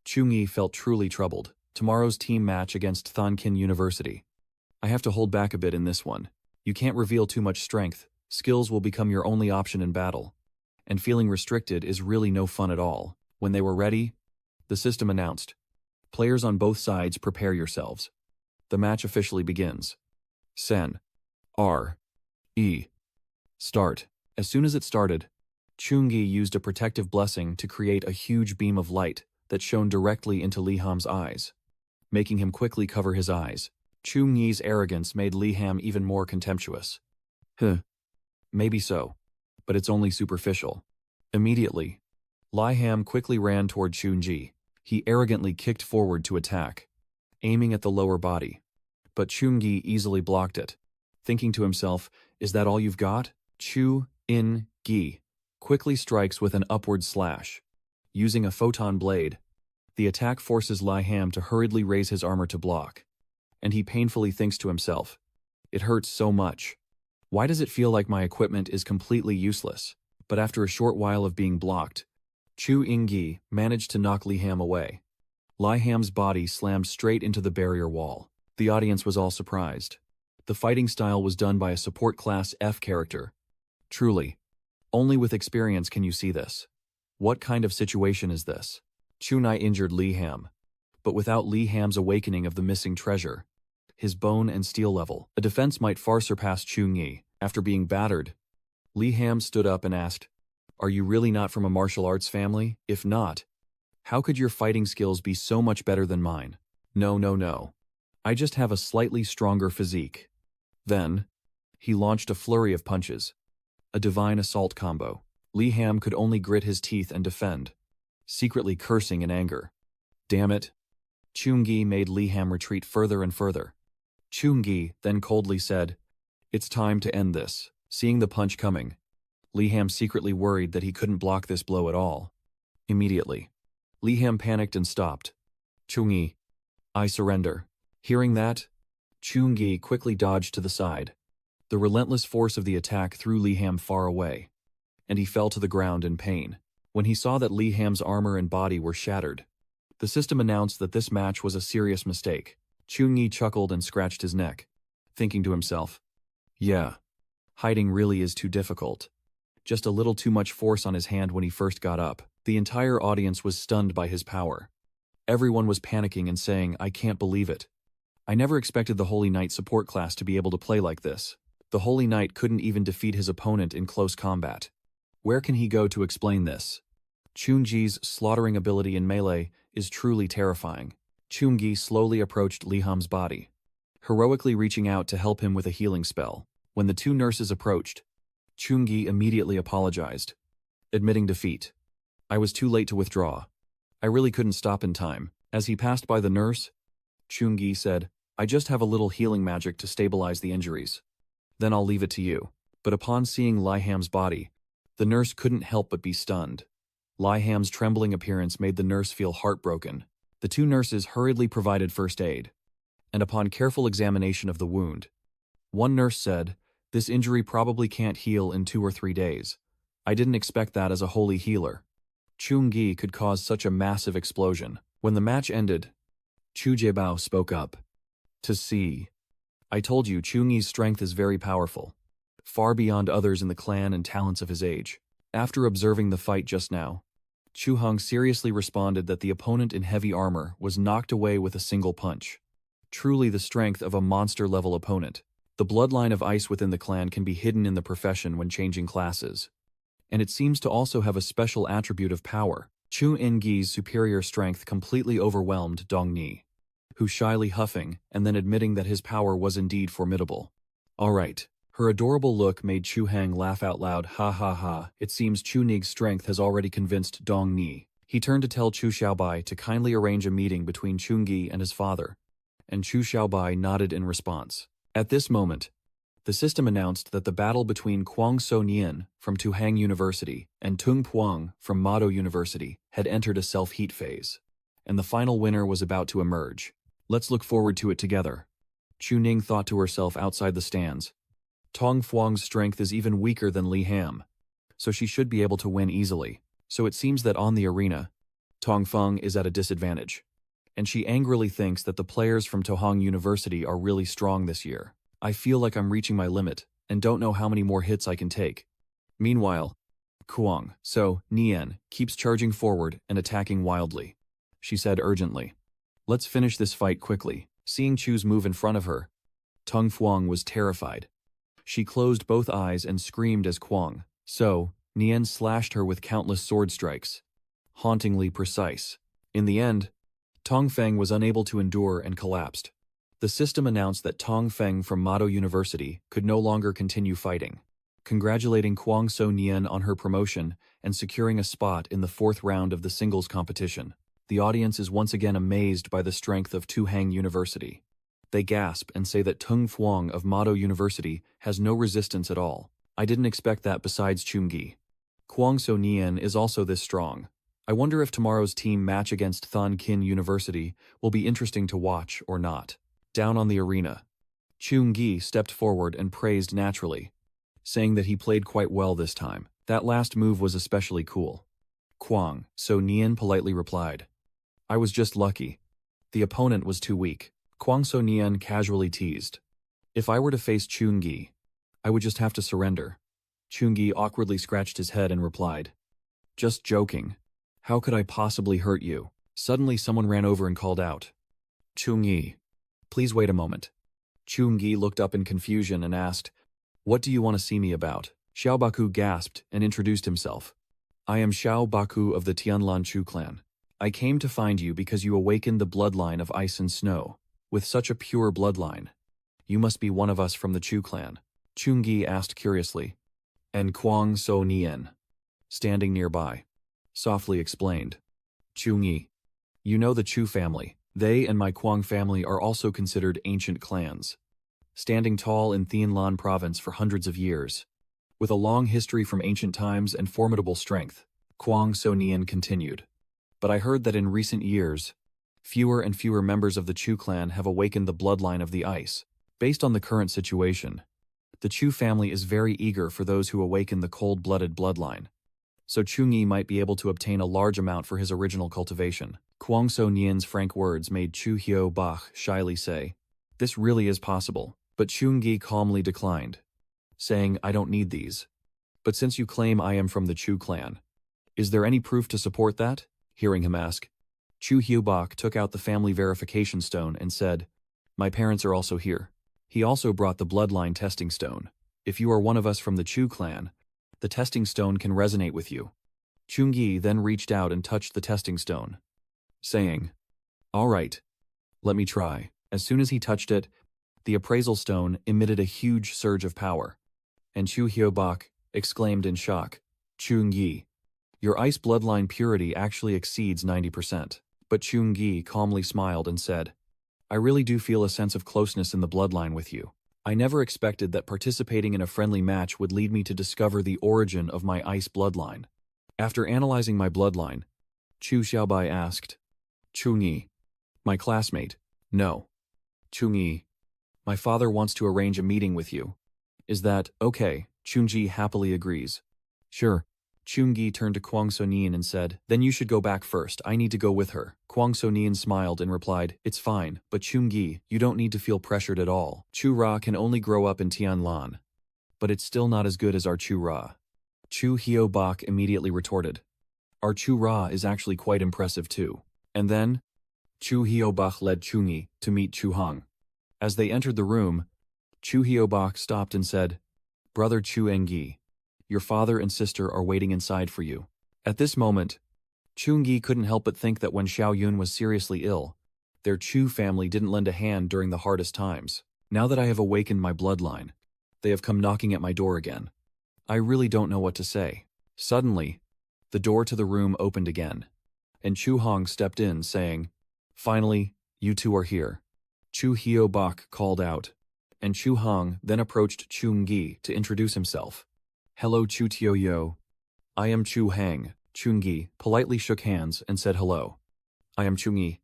Chungi felt truly troubled. Tomorrow's team match against Thonkin University. I have to hold back a bit in this one. You can't reveal too much strength. Skills will become your only option in battle. And feeling restricted is really no fun at all. When they were ready, the system announced, "Players on both sides, prepare yourselves. The match officially begins. Sen. R. E. Start." As soon as it started, Chungi used a protective blessing to create a huge beam of light that shone directly into Li Ham's eyes, making him quickly cover his eyes. Chungi's arrogance made Li Ham even more contemptuous. Maybe so, but it's only superficial. Immediately, Li Ham quickly ran toward Chungi. He arrogantly kicked forward to attack, aiming at the lower body. But Chungi easily blocked it, thinking to himself, "Is that all you've got?" Chu-in-gi quickly strikes with an upward slash. Using a photon blade, the attack forces Li Ham to hurriedly raise his armor to block. And he painfully thinks to himself, "It hurts so much. Why does it feel like my equipment is completely useless?" But after a short while of being blocked, Chu-in-gi managed to knock Li Ham away. Li Ham's body slammed straight into the barrier wall. The audience was all surprised. The fighting style was done by a support class F character. Truly, only with experience can you see this. What kind of situation is this? Chunai injured Li Ham, but without Li Ham's awakening of the missing treasure, his bone and steel level, a defense might far surpass Chunyi. After being battered, Li Ham stood up and asked, "Are you really not from a martial arts family? If not, how could your fighting skills be so much better than mine?" No. I just have a slightly stronger physique." Then, he launched a flurry of punches. A divine assault combo. Li Ham could only grit his teeth and defend, secretly cursing in anger. Damn it. Chungi made Li Ham retreat further and further. Chungi then coldly said, "It's time to end this." Seeing the punch coming, Li Ham secretly worried that he couldn't block this blow at all. Immediately, Li Ham panicked and stopped. "Chungi, I surrender." Hearing that, Chungi quickly dodged to the side. The relentless force of the attack threw Li Ham far away, and he fell to the ground in pain. When he saw that Li Ham's armor and body were shattered, the system announced that this match was a serious mistake. Chun-Yi chuckled and scratched his neck, thinking to himself, yeah, hiding really is too difficult. Just a little too much force on his hand when he first got up. The entire audience was stunned by his power. Everyone was panicking and saying, I can't believe it. I never expected the Holy Knight support class to be able to play like this. The Holy Knight couldn't even defeat his opponent in close combat. Where can he go to explain this? Chun-Ji's slaughtering ability in melee is truly terrifying. Chun-Gi slowly approached Li Ham's body, heroically reaching out to help him with a healing spell. When the two nurses approached, Chun-Gi immediately apologized, admitting defeat. I was too late to withdraw. I really couldn't stop in time. As he passed by the nurse, Chun-Gi said, I just have a little healing magic to stabilize the injuries. Then I'll leave it to you. But upon seeing Li Ham's body, the nurse couldn't help but be stunned. Li Ham's trembling appearance made the nurse feel heartbroken. The two nurses hurriedly provided first aid, and upon careful examination of the wound, one nurse said, this injury probably can't heal in 2 or 3 days. I didn't expect that as a holy healer. Chun-Gi could cause such a massive explosion. When the match ended, Chu Jiebao spoke up. To see. I told you Chun-Yi's strength is very powerful, far beyond others in the clan and talents of his age. After observing the fight just now, Chu Hong seriously responded that the opponent in heavy armor was knocked away with a single punch. Truly the strength of a monster-level opponent. The bloodline of ice within the clan can be hidden in the profession when changing classes, and it seems to also have a special attribute of power. Chu In-Gi's superior strength completely overwhelmed Dong Ni, who shyly huffing and then admitting that his power was indeed formidable. All right. Her adorable look made Chu Hang laugh out loud. Ha ha ha, it seems Chu Nig's strength has already convinced Dong Ni. He turned to tell Chu Xiaobai to kindly arrange a meeting between Chun-Gi and his father, and Chu Xiaobai nodded in response. At this moment, the system announced that the battle between Kwang So Nian from Tuhang University and Tung Puang from Mado University had entered a self-heat phase, and the final winner was about to emerge. Let's look forward to it together. Chu Ning thought to herself outside the stands. Tong Fuang's strength is even weaker than Li Ham, so she should be able to win easily. So it seems that on the arena, Tong Feng is at a disadvantage, and she angrily thinks that the players from Tohang University are really strong this year. I feel like I'm reaching my limit, and don't know how many more hits I can take. Meanwhile, Kuang, so Nian, keeps charging forward and attacking wildly. She said urgently, let's finish this fight quickly. Seeing Chu's move in front of her, Tong Fuang was terrified. She closed both eyes and screamed as Kuang, so Nian slashed her with countless sword strikes, hauntingly precise. In the end, Tong Feng was unable to endure and collapsed. The system announced that Tong Feng from Mado University could no longer continue fighting, congratulating Kwang So Nian on her promotion and securing a spot in the 4th round of the singles competition. The audience is once again amazed by the strength of Tuhang University. They gasp and say that Tung Fuang of Mado University has no resistance at all. I didn't expect that besides Chun-Gi. Kwang So Nian is also this strong. I wonder if tomorrow's team match against Thon Kin University will be interesting to watch or not. Down on the arena, Chun-Gi stepped forward and praised naturally, saying that he played quite well this time. That last move was especially cool. Kwang So Nian politely replied, I was just lucky. The opponent was too weak. Kwang So Nian casually teased, if I were to face Chun-Gi, I would just have to surrender. Chun-Gi awkwardly scratched his head and replied, just joking. How could I possibly hurt you? Suddenly someone ran over and called out, Chun-Gi, please wait a moment. Chun-Gi looked up in confusion and asked, what do you want to see me about? Xiao Baku gasped and introduced himself. I am Xiao Baku of the Tianlan Chu clan. I came to find you because you awakened the bloodline of ice and snow. With such a pure bloodline, you must be one of us from the Chu clan. Chun-Gi asked curiously. And Kwang So Nian, standing nearby, softly explained. Chun-Gi, you know the Chu family. They and my Kwang family are also considered ancient clans, standing tall in Tianlan province for hundreds of years, with a long history from ancient times and formidable strength. Kwang So Nian continued. But I heard that in recent years, fewer and fewer members of the Chu clan have awakened the bloodline of the ice. Based on the current situation, the Chu family is very eager for those who awaken the cold-blooded bloodline, so Chun-Gi might be able to obtain a large amount for his original cultivation. Kwang So Nian's frank words made Chu Hyo Bach shyly say, "This really is possible," but Chun-gi calmly declined, saying, "I don't need these. But since you claim I am from the Chu clan, is there any proof to support that?" Hearing him ask, Chu Hyo Bach took out the family verification stone and said, "My parents are also here." He also brought the bloodline testing stone. "If you are one of us from the Chu clan, the testing stone can resonate with you." Chun-gi then reached out and touched the testing stone, saying, "All right, let me try." As soon as he touched it, the appraisal stone emitted a huge surge of power, and Chu Hyo Bak exclaimed in shock, "Chun-gi, your ice bloodline purity actually exceeds 90%. But Chun-gi calmly smiled and said, "I really do feel a sense of closeness in the bloodline with you. I never expected that participating in a friendly match would lead me to discover the origin of my ice bloodline." After analyzing my bloodline, Chu Xiaobai asked, "Chun-gi, my classmate, no. Chun-gi, my father wants to arrange a meeting with you. Is that okay?" Chun-gi happily agrees. "Sure." Chun-gi turned to Kwang So-nian and said, "Then you should go back first. I need to go with her." Kwang So-nian smiled and replied, "It's fine, but Chun-gi, you don't need to feel pressured at all. Chu-ra can only grow up in Tianlan, but it's still not as good as our Chu-ra." Chu Hyo Bak immediately retorted, "Our Chu-ra is actually quite impressive too." And then, Chu Hyo Bak led Chun-gi to meet Chu Hong. As they entered the room, Chu Hyo Bak stopped and said, "Brother Chu Engi, your father and sister are waiting inside for you." At this moment, Chun-gi couldn't help but think that when Xiao Yun was seriously ill, their Chu family didn't lend a hand during the hardest times. Now that I have awakened my bloodline, they have come knocking at my door again. I really don't know what to say. Suddenly, the door to the room opened again, and Chu Hong stepped in, saying, "Finally, you two are here." Chu Hyo Bak called out, and Chu Hong then approached Chun-gi to introduce himself. "Hello Chu Tio-yo. I am Chu Hang." Chun-gi politely shook hands and said hello. "I am Chun-gi."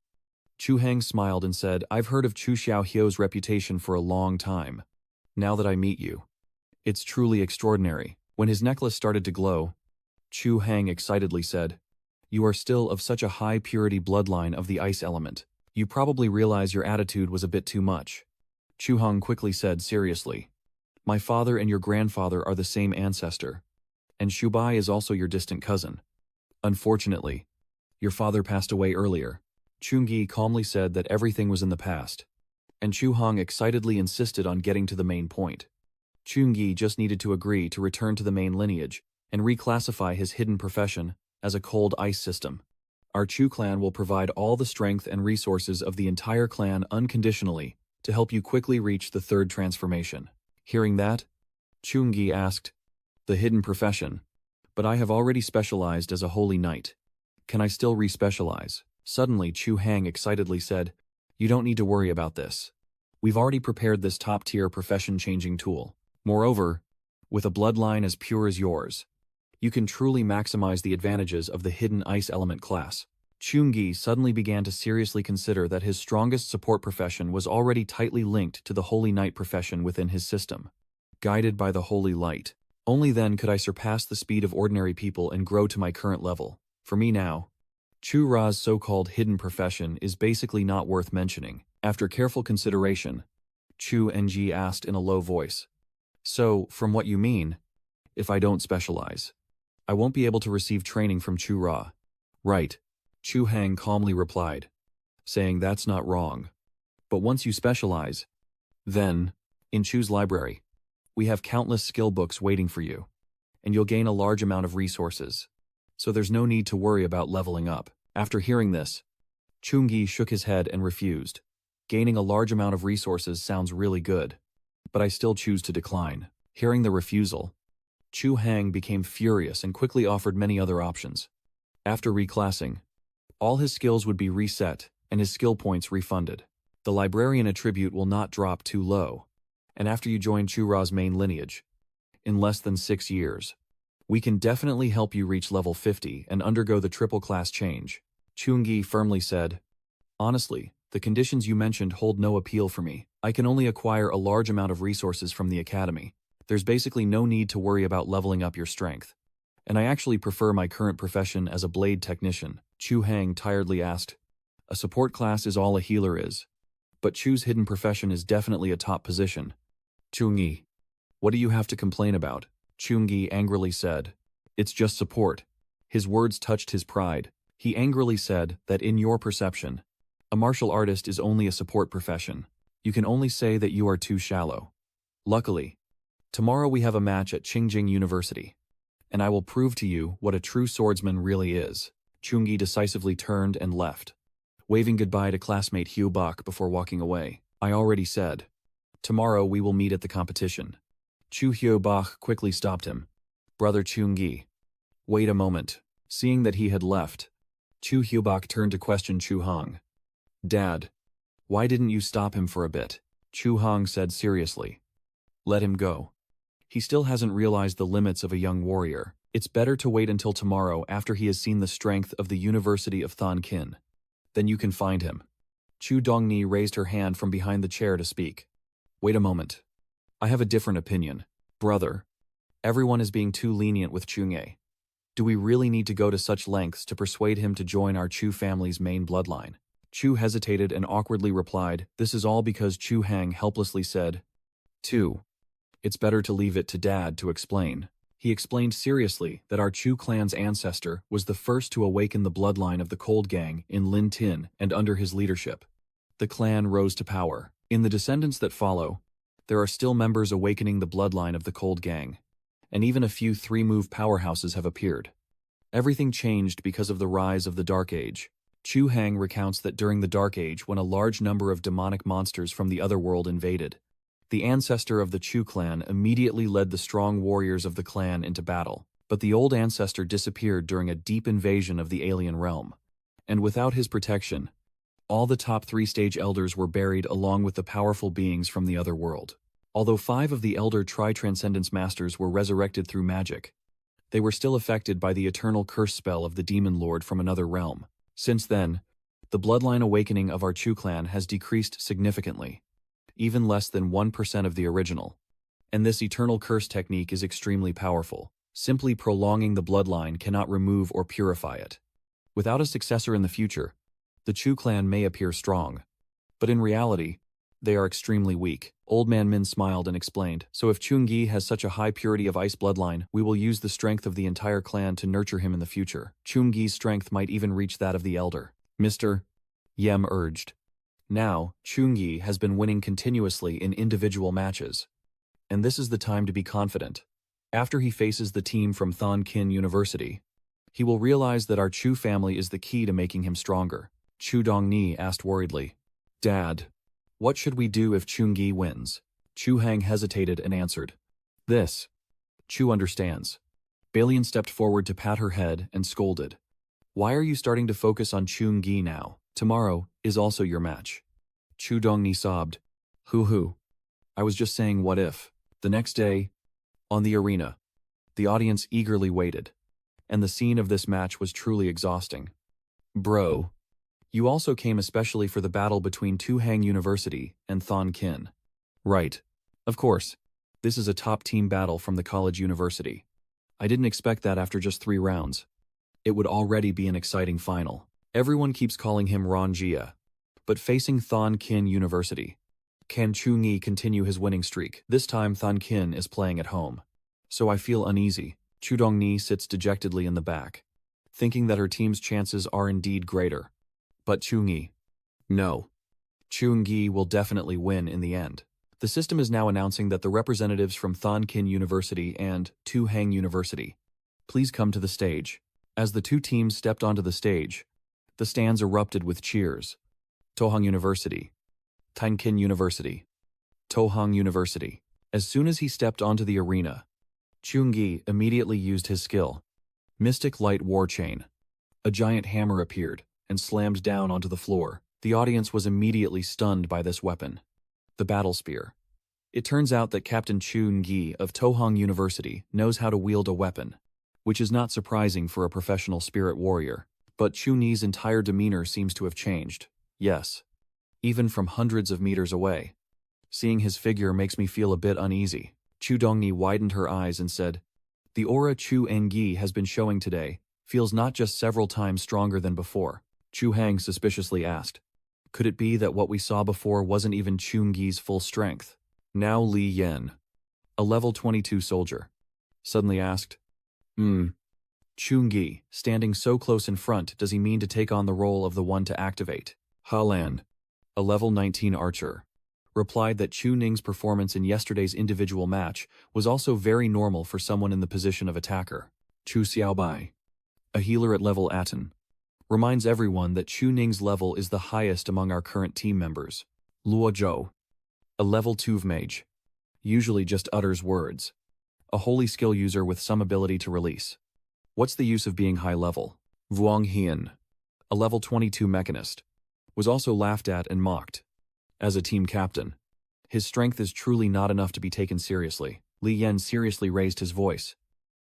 Chu Hang smiled and said, "I've heard of Chu Xiao Hyo's reputation for a long time. Now that I meet you, it's truly extraordinary." When his necklace started to glow, Chu Hang excitedly said, "You are still of such a high purity bloodline of the ice element. You probably realize your attitude was a bit too much." Chu Hong quickly said seriously, "My father and your grandfather are the same ancestor, and Shubai is also your distant cousin. Unfortunately, your father passed away earlier." Chun-gi calmly said that everything was in the past, and Chu Hong excitedly insisted on getting to the main point. Chun-gi just needed to agree to return to the main lineage and reclassify his hidden profession as a cold ice system. "Our Chu clan will provide all the strength and resources of the entire clan unconditionally to help you quickly reach the third transformation." Hearing that, Chun-gi asked, "The hidden profession? But I have already specialized as a holy knight. Can I still re-specialize?" Suddenly Chu Hang excitedly said, "You don't need to worry about this. We've already prepared this top-tier profession-changing tool. Moreover, with a bloodline as pure as yours, you can truly maximize the advantages of the hidden ice element class." Chun-gi suddenly began to seriously consider that his strongest support profession was already tightly linked to the holy knight profession within his system. Guided by the holy light, only then could I surpass the speed of ordinary people and grow to my current level. For me now, Chu-ra's so-called hidden profession is basically not worth mentioning. After careful consideration, Chu Engi asked in a low voice, "So, from what you mean, if I don't specialize, I won't be able to receive training from Chu-ra?" "Right," Chu Hang calmly replied, saying that's not wrong. "But once you specialize, then, in Chu's library, we have countless skill books waiting for you, and you'll gain a large amount of resources. So there's no need to worry about leveling up." After hearing this, Chun-gi shook his head and refused. "Gaining a large amount of resources sounds really good, but I still choose to decline." Hearing the refusal, Chu Hang became furious and quickly offered many other options. After reclassing, all his skills would be reset and his skill points refunded. The librarian attribute will not drop too low, and after you join Chu-ra's main lineage, in less than 6 years, we can definitely help you reach level 50 and undergo the triple class change." Chun-gi firmly said, "Honestly, the conditions you mentioned hold no appeal for me. I can only acquire a large amount of resources from the academy. There's basically no need to worry about leveling up your strength. And I actually prefer my current profession as a blade technician." Chu Hang tiredly asked, A support class is all a healer is. But Chu's hidden profession is definitely a top position. Chungi. What do you have to complain about? Chungi angrily said. It's just support. His words touched his pride. He angrily said that in your perception, a martial artist is only a support profession. You can only say that you are too shallow. Luckily, tomorrow we have a match at Qingjing University, and I will prove to you what a true swordsman really is. Chungi decisively turned and left, waving goodbye to classmate Hugh Bak before walking away. I already said. Tomorrow we will meet at the competition. Chu Hyo Bak quickly stopped him. Brother Chungi. Wait a moment. Seeing that he had left, Chu Hyo Bak turned to question Chu Hong. Dad, why didn't you stop him for a bit? Chu Hong said seriously. Let him go. He still hasn't realized the limits of a young warrior. It's better to wait until tomorrow after he has seen the strength of the University of Thon Kin. Then you can find him. Chu Dongni raised her hand from behind the chair to speak. Wait a moment. I have a different opinion. Brother, everyone is being too lenient with Chunge. Do we really need to go to such lengths to persuade him to join our Chu family's main bloodline? Chu hesitated and awkwardly replied, this is all because Chu Hang helplessly said, 2. It's better to leave it to Dad to explain. He explained seriously that our Chu clan's ancestor was the first to awaken the bloodline of the Cold Gang in Lin Tin, and under his leadership, the clan rose to power. In the descendants that follow, there are still members awakening the bloodline of the Cold Gang, and even a few three-move powerhouses have appeared. Everything changed because of the rise of the Dark Age. Chu Hang recounts that during the Dark Age, when a large number of demonic monsters from the other world invaded, the ancestor of the Chu clan immediately led the strong warriors of the clan into battle. But the old ancestor disappeared during a deep invasion of the alien realm. And without his protection, all the top 3-stage elders were buried along with the powerful beings from the other world. Although 5 of the elder Tri-Transcendence Masters were resurrected through magic, they were still affected by the eternal curse spell of the Demon Lord from another realm. Since then, the bloodline awakening of our Chu clan has decreased significantly, even less than 1% of the original. And this eternal curse technique is extremely powerful. Simply prolonging the bloodline cannot remove or purify it. Without a successor in the future, the Chu clan may appear strong, but in reality, they are extremely weak. Old Man Min smiled and explained, so if Chungi has such a high purity of ice bloodline, we will use the strength of the entire clan to nurture him in the future. Chungi's strength might even reach that of the elder. Mr. Yem urged. Now, Chungi has been winning continuously in individual matches, and this is the time to be confident. After he faces the team from Thon Kin University, he will realize that our Chu family is the key to making him stronger. Chu Dongni asked worriedly, Dad, what should we do if Chungi wins? Chu Hang hesitated and answered, this. Chu understands. Balian stepped forward to pat her head and scolded. Why are you starting to focus on Chungi now? Tomorrow is also your match. Chu Dongni sobbed. Hoo. I was just saying what if. The next day, on the arena, the audience eagerly waited, and the scene of this match was truly exhausting. Bro, you also came especially for the battle between Tu Hang University and Thon Kin. Right. Of course. This is a top team battle from the college university. I didn't expect that after just 3 rounds. It would already be an exciting final. Everyone keeps calling him Ron Jia. But facing Thon Kin University, can Chungi continue his winning streak? This time Thon Kin is playing at home. So I feel uneasy. Chu Dongni sits dejectedly in the back, thinking that her team's chances are indeed greater. But Chungi. No. Chungi will definitely win in the end. The system is now announcing that the representatives from Thon Kin University and Tu Hang University, please come to the stage. As the 2 teams stepped onto the stage, the stands erupted with cheers. Tohang University. Tankin University. Tohang University. As soon as he stepped onto the arena, Chungi immediately used his skill. Mystic Light War Chain. A giant hammer appeared and slammed down onto the floor. The audience was immediately stunned by this weapon, the Battle Spear. It turns out that Captain Chungi of Tohang University knows how to wield a weapon, which is not surprising for a professional spirit warrior. But Chungi's entire demeanor seems to have changed. Yes, even from hundreds of meters away. Seeing his figure makes me feel a bit uneasy. Chu Dongni widened her eyes and said, the aura Chu Engi has been showing today feels not just several times stronger than before, Chu Hang suspiciously asked. Could it be that what we saw before wasn't even Chungi's full strength? Now Li Yen, a level 22 soldier, suddenly asked. Chungi, standing so close in front, does he mean to take on the role of the one to activate? Halan, a level 19 archer, replied that Chu Ning's performance in yesterday's individual match was also very normal for someone in the position of attacker. Chu Xiaobai, a healer at level 18, reminds everyone that Chu Ning's level is the highest among our current team members. Luo Zhou, a level 2 mage, usually just utters words. A holy skill user with some ability to release. What's the use of being high level? Vuong Hian, a level 22 mechanist, was also laughed at and mocked. As a team captain, his strength is truly not enough to be taken seriously. Li Yen seriously raised his voice.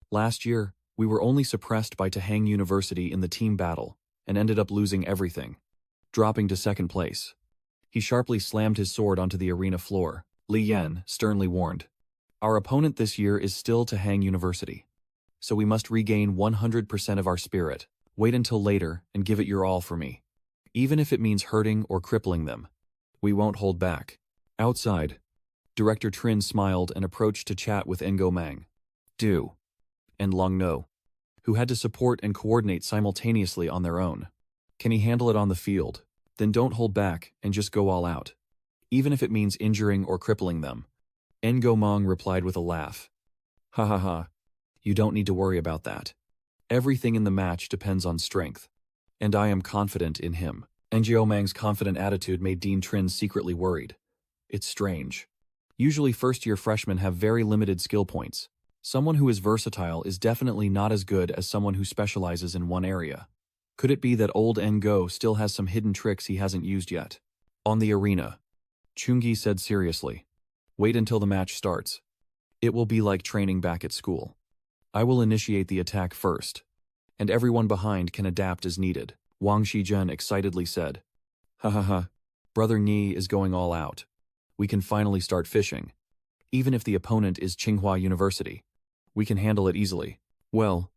Last year, we were only suppressed by Tahang University in the team battle, and ended up losing everything, dropping to second place. He sharply slammed his sword onto the arena floor. Li Yen sternly warned. Our opponent this year is still Tahang University, so we must regain 100% of our spirit. Wait until later and give it your all for me. Even if it means hurting or crippling them, we won't hold back. Outside, Director Trin smiled and approached to chat with Ngo Mang, Du, and Long No, who had to support and coordinate simultaneously on their own. Can he handle it on the field? Then don't hold back and just go all out, even if it means injuring or crippling them. Ngo Mang replied with a laugh. Ha ha ha, you don't need to worry about that. Everything in the match depends on strength, and I am confident in him. Ngo Mang's confident attitude made Dean Trin secretly worried. It's strange. Usually first-year freshmen have very limited skill points. Someone who is versatile is definitely not as good as someone who specializes in one area. Could it be that old Ngo still has some hidden tricks he hasn't used yet? On the arena, Chungi said seriously. Wait until the match starts. It will be like training back at school. I will initiate the attack first, and everyone behind can adapt as needed. Wang Shizhen excitedly said. Ha ha ha, Brother Ni is going all out. We can finally start fishing. Even if the opponent is Tsinghua University, we can handle it easily. Well,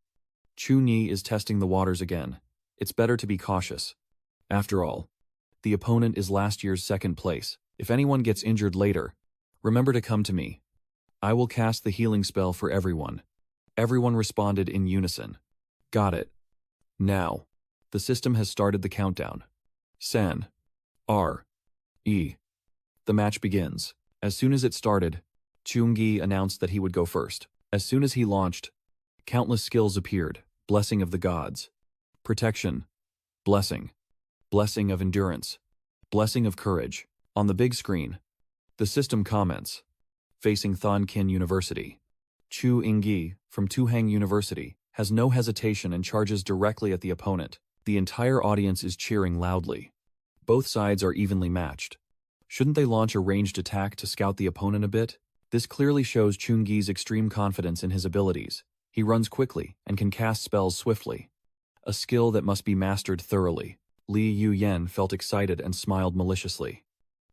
Chu Ni is testing the waters again. It's better to be cautious. After all, the opponent is last year's second place. If anyone gets injured later, remember to come to me. I will cast the healing spell for everyone. Everyone responded in unison. Got it. Now, the system has started the countdown. San. R. E. The match begins. As soon as it started, Chungi announced that he would go first. As soon as he launched, countless skills appeared. Blessing of the gods. Protection. Blessing. Blessing of endurance. Blessing of courage. On the big screen, the system comments. Facing Thon Kin University. Chu Ingyi, from Tuhang University, has no hesitation and charges directly at the opponent. The entire audience is cheering loudly. Both sides are evenly matched. Shouldn't they launch a ranged attack to scout the opponent a bit? This clearly shows Chungi's extreme confidence in his abilities. He runs quickly and can cast spells swiftly, a skill that must be mastered thoroughly. Li Yuyen felt excited and smiled maliciously,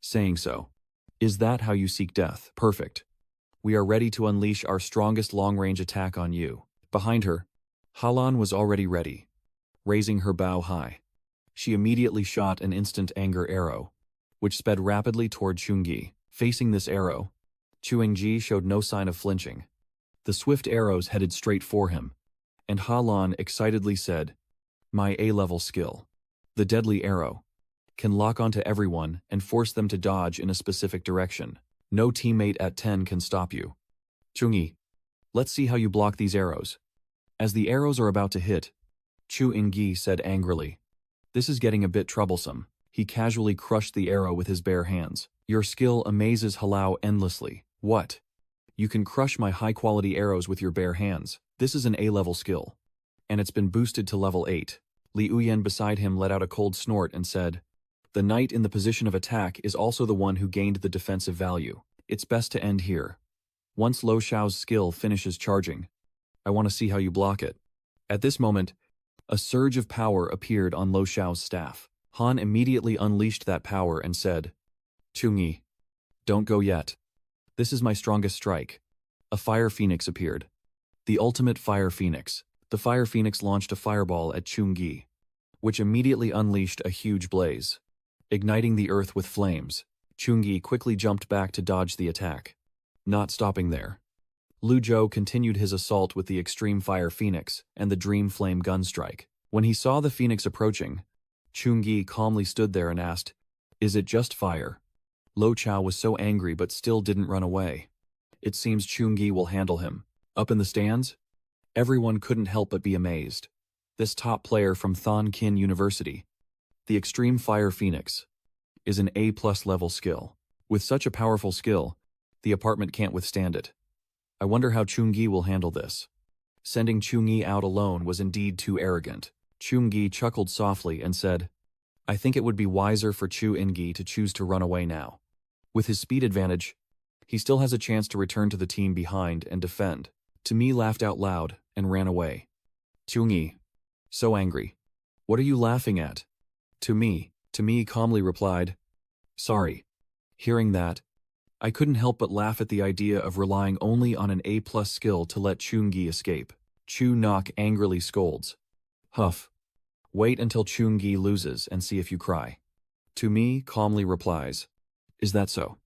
saying so. Is that how you seek death? Perfect. We are ready to unleash our strongest long-range attack on you. Behind her, Halan was already ready, raising her bow high. She immediately shot an instant anger arrow, which sped rapidly toward Chungi. Facing this arrow, Chuingji showed no sign of flinching. The swift arrows headed straight for him, and Halan excitedly said, My A-level skill. The deadly arrow can lock onto everyone and force them to dodge in a specific direction. No teammate at 10 can stop you. Chungi, let's see how you block these arrows. As the arrows are about to hit, Chu Ingyi said angrily. This is getting a bit troublesome. He casually crushed the arrow with his bare hands. Your skill amazes Halao endlessly. What? You can crush my high-quality arrows with your bare hands. This is an A-level skill, and it's been boosted to level 8. Li Uyen beside him let out a cold snort and said, The knight in the position of attack is also the one who gained the defensive value. It's best to end here. Once Lo Xiao's skill finishes charging, I want to see how you block it. At this moment, a surge of power appeared on Lo Xiao's staff. Han immediately unleashed that power and said, Chungi, don't go yet. This is my strongest strike. A fire phoenix appeared. The ultimate fire phoenix. The fire phoenix launched a fireball at Chungi. which immediately unleashed a huge blaze. Igniting the earth with flames, Chungi quickly jumped back to dodge the attack. Not stopping there, Lu Zhou continued his assault with the Extreme Fire Phoenix and the Dream Flame Gunstrike. When he saw the Phoenix approaching, Chungi calmly stood there and asked, "Is it just fire?" Lo Chao was so angry but still didn't run away. It seems Chungi will handle him. Up in the stands, everyone couldn't help but be amazed. This top player from Thon Kin University, the Extreme Fire Phoenix, is an A+ level skill. With such a powerful skill, the apartment can't withstand it. I wonder how Chungi will handle this. Sending Chungi out alone was indeed too arrogant. Chungi chuckled softly and said, "I think it would be wiser for Chu Ingi to choose to run away now. With his speed advantage, he still has a chance to return to the team behind and defend." To me laughed out loud and ran away. Chungi, so angry. "What are you laughing at?" To me calmly replied, "Sorry." Hearing that, I couldn't help but laugh at the idea of relying only on an A+ skill to let Chungi escape. Chu Nok angrily scolds. "Huff. Wait until Chungi loses and see if you cry." To me calmly replies, "Is that so?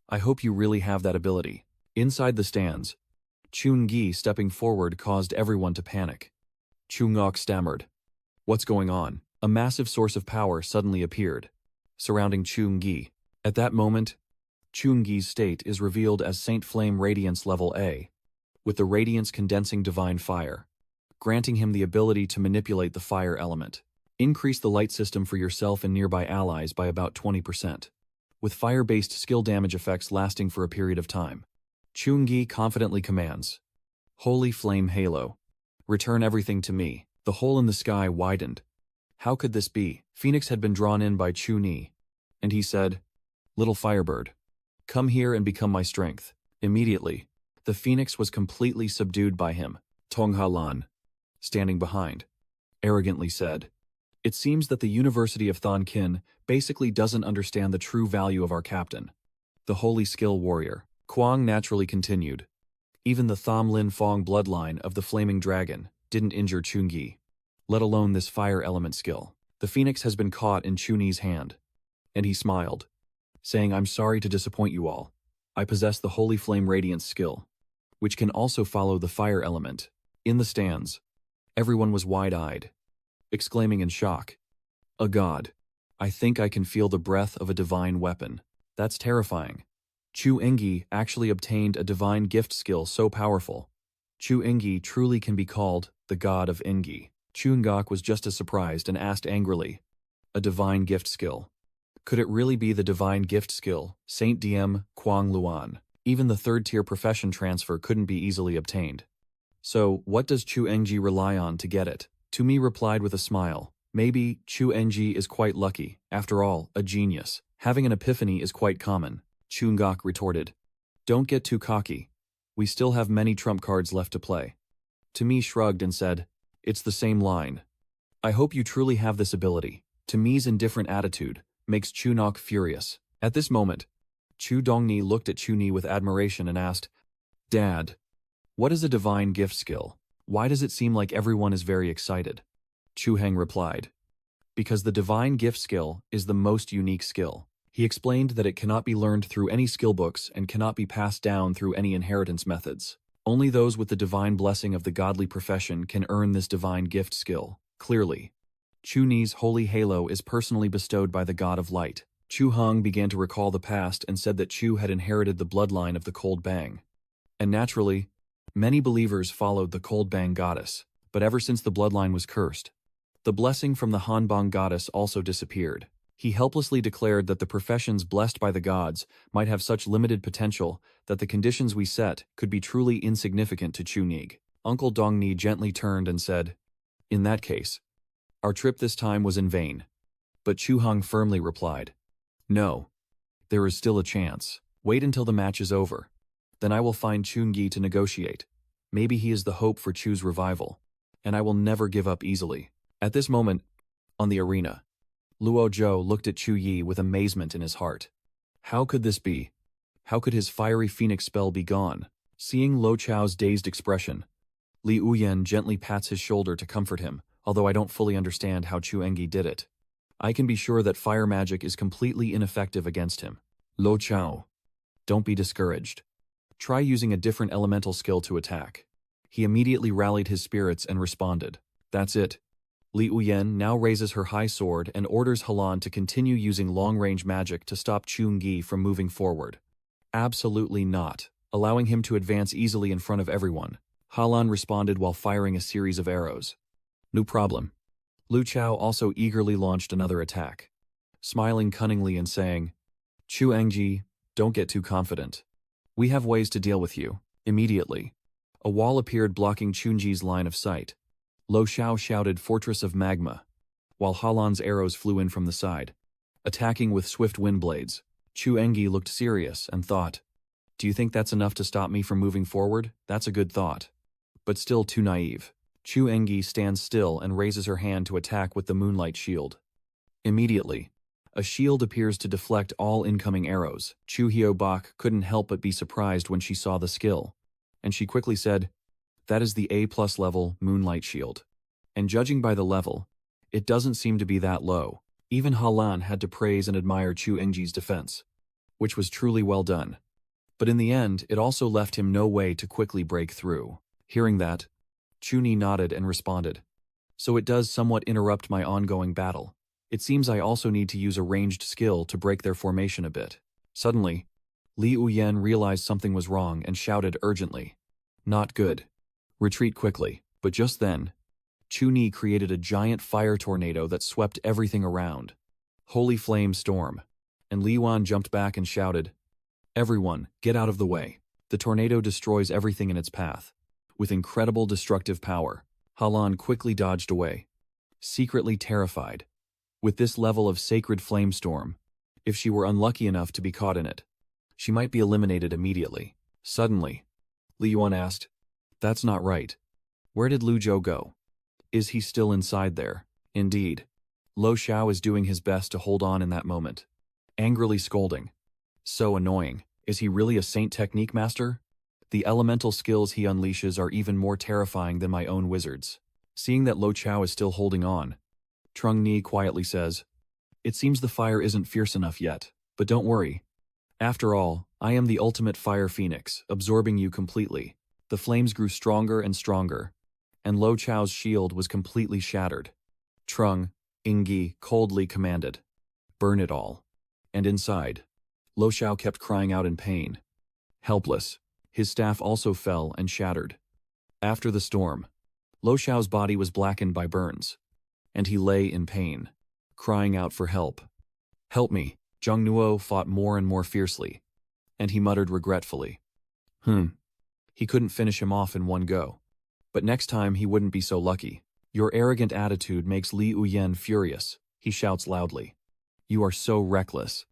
I hope you really have that ability." Inside the stands, Chungi stepping forward caused everyone to panic. Chu Nok stammered, "What's going on?" A massive source of power suddenly appeared, surrounding Chungi. At that moment, Chungi's state is revealed as Saint Flame Radiance Level A, with the Radiance condensing Divine Fire, granting him the ability to manipulate the fire element. Increase the light system for yourself and nearby allies by about 20%, with fire-based skill damage effects lasting for a period of time. Chungi confidently commands, "Holy Flame Halo. Return everything to me." The hole in the sky widened. How could this be? Phoenix had been drawn in by Chuni, and he said, "Little Firebird, come here and become my strength." Immediately, the Phoenix was completely subdued by him. Tong Halan, standing behind, arrogantly said, "It seems that the University of Thon Kin basically doesn't understand the true value of our captain, the Holy Skill Warrior." Kwang naturally continued, "Even the Tham Lin Fong bloodline of the Flaming Dragon didn't injure Chungi, let alone this fire element skill. The Phoenix has been caught in Chuni's hand." And he smiled, saying, "I'm sorry to disappoint you all. I possess the Holy Flame Radiance skill, which can also follow the fire element." In the stands, everyone was wide-eyed, exclaiming in shock, "A god. I think I can feel the breath of a divine weapon. That's terrifying." Chu Engi actually obtained a divine gift skill so powerful. Chu Engi truly can be called the god of Engi. Chungok was just as surprised and asked angrily, "A divine gift skill? Could it really be the divine gift skill, Saint Diem Kwang Luan?" Even the third-tier profession transfer couldn't be easily obtained. So, what does Chu Engji rely on to get it? To me replied with a smile, "Maybe Chu Engji is quite lucky. After all, a genius. Having an epiphany is quite common." Chungok retorted, "Don't get too cocky. We still have many trump cards left to play." To me shrugged and said, "It's the same line. I hope you truly have this ability." To me's indifferent attitude makes Chunok furious. At this moment, Chu Dongni looked at Chuni with admiration and asked, "Dad, what is a divine gift skill? Why does it seem like everyone is very excited?" Chu Heng replied, "Because the divine gift skill is the most unique skill." He explained that it cannot be learned through any skill books and cannot be passed down through any inheritance methods. Only those with the divine blessing of the godly profession can earn this divine gift skill. Clearly, Chuni's holy halo is personally bestowed by the god of light. Chu Heng began to recall the past and said that Chu had inherited the bloodline of the Cold Bang. And naturally, many believers followed the Cold Bang goddess. But ever since the bloodline was cursed, the blessing from the Hanbang goddess also disappeared. He helplessly declared that the professions blessed by the gods might have such limited potential that the conditions we set could be truly insignificant to Chunig. Uncle Dongni gently turned and said, "In that case, our trip this time was in vain." But Chu Heng firmly replied, "No, there is still a chance. Wait until the match is over. Then I will find Chungi to negotiate. Maybe he is the hope for Chu's revival, and I will never give up easily." At this moment, on the arena, Luo Zhou looked at Chu Yi with amazement in his heart. How could this be? How could his fiery phoenix spell be gone? Seeing Lo Chao's dazed expression, Li Uyen gently pats his shoulder to comfort him, although I don't fully understand how Chu Engi did it. I can be sure that fire magic is completely ineffective against him. Lo Chao. Don't be discouraged. Try using a different elemental skill to attack. He immediately rallied his spirits and responded. That's it. Li Uyen now raises her high sword and orders Halan to continue using long-range magic to stop Chun-Gi from moving forward. Absolutely not, allowing him to advance easily in front of everyone. Halan responded while firing a series of arrows. No problem. Lu Chao also eagerly launched another attack, smiling cunningly and saying, Chu Engji, don't get too confident. We have ways to deal with you. Immediately, a wall appeared blocking Chunji's line of sight. Lo Xiao shouted Fortress of Magma, while Halan's arrows flew in from the side, attacking with swift wind blades. Chu Engi looked serious and thought, do you think that's enough to stop me from moving forward? That's a good thought. But still too naive. Chu Engi stands still and raises her hand to attack with the Moonlight Shield. Immediately, a shield appears to deflect all incoming arrows. Chu Hyo-bak couldn't help but be surprised when she saw the skill, and she quickly said, that is the A+ level Moonlight Shield. And judging by the level, it doesn't seem to be that low. Even Halan had to praise and admire Chu Engji's defense, which was truly well done. But in the end, it also left him no way to quickly break through. Hearing that, Chuni nodded and responded. So it does somewhat interrupt my ongoing battle. It seems I also need to use a ranged skill to break their formation a bit. Suddenly, Li Uyen realized something was wrong and shouted urgently. Not good. Retreat quickly. But just then, Chuni created a giant fire tornado that swept everything around. Holy flame storm. And Li Yuan jumped back and shouted, everyone, get out of the way. The tornado destroys everything in its path. With incredible destructive power, Halan quickly dodged away, secretly terrified. With this level of sacred flame storm, if she were unlucky enough to be caught in it, she might be eliminated immediately. Suddenly, Li Yuan asked, that's not right. Where did Lu Zhou go? Is he still inside there? Indeed. Lo Xiao is doing his best to hold on in that moment, angrily scolding. So annoying. Is he really a saint technique master? The elemental skills he unleashes are even more terrifying than my own wizards. Seeing that Lo Xiao is still holding on, Trung Ni quietly says, it seems the fire isn't fierce enough yet, but don't worry. After all, I am the ultimate fire phoenix, absorbing you completely. The flames grew stronger and stronger, and Lo Xiao's shield was completely shattered. Trung Ingyi coldly commanded, burn it all. And inside, Lo Xiao kept crying out in pain. Helpless, his staff also fell and shattered. After the storm, Lo Xiao's body was blackened by burns, and he lay in pain, crying out for help. Help me. Zhang Nuo fought more and more fiercely, and he muttered regretfully. He couldn't finish him off in one go. But next time he wouldn't be so lucky. Your arrogant attitude makes Li Uyen furious, he shouts loudly. You are so reckless.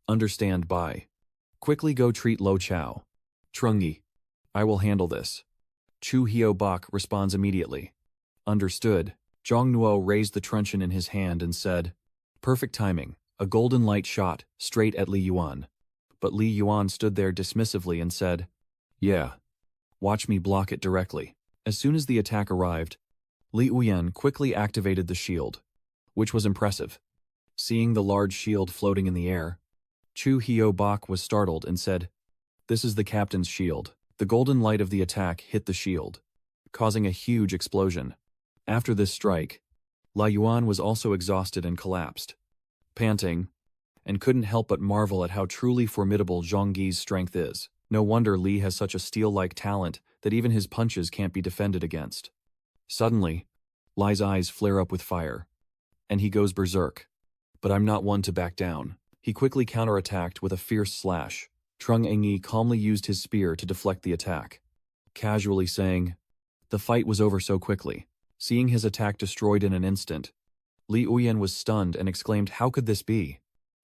Understand by. Quickly go treat Lo Xiao. Trungi. I will handle this. Chu Hyo-bak responds immediately. Understood. Zhang Nuo raised the truncheon in his hand and said, perfect timing, a golden light shot straight at Li Yuan. But Li Yuan stood there dismissively and said, yeah. Watch me block it directly. As soon as the attack arrived, Li Uyen quickly activated the shield, which was impressive. Seeing the large shield floating in the air, Chu Hyo-bak was startled and said, this is the captain's shield. The golden light of the attack hit the shield, causing a huge explosion. After this strike, La Yuan was also exhausted and collapsed, panting, and couldn't help but marvel at how truly formidable Zhang Yi's strength is. No wonder Li has such a steel-like talent that even his punches can't be defended against. Suddenly, Li's eyes flare up with fire, and he goes berserk. But I'm not one to back down. He quickly counterattacked with a fierce slash. Trung Engyi calmly used his spear to deflect the attack, casually saying, the fight was over so quickly. Seeing his attack destroyed in an instant, Li Uyen was stunned and exclaimed, how could this be?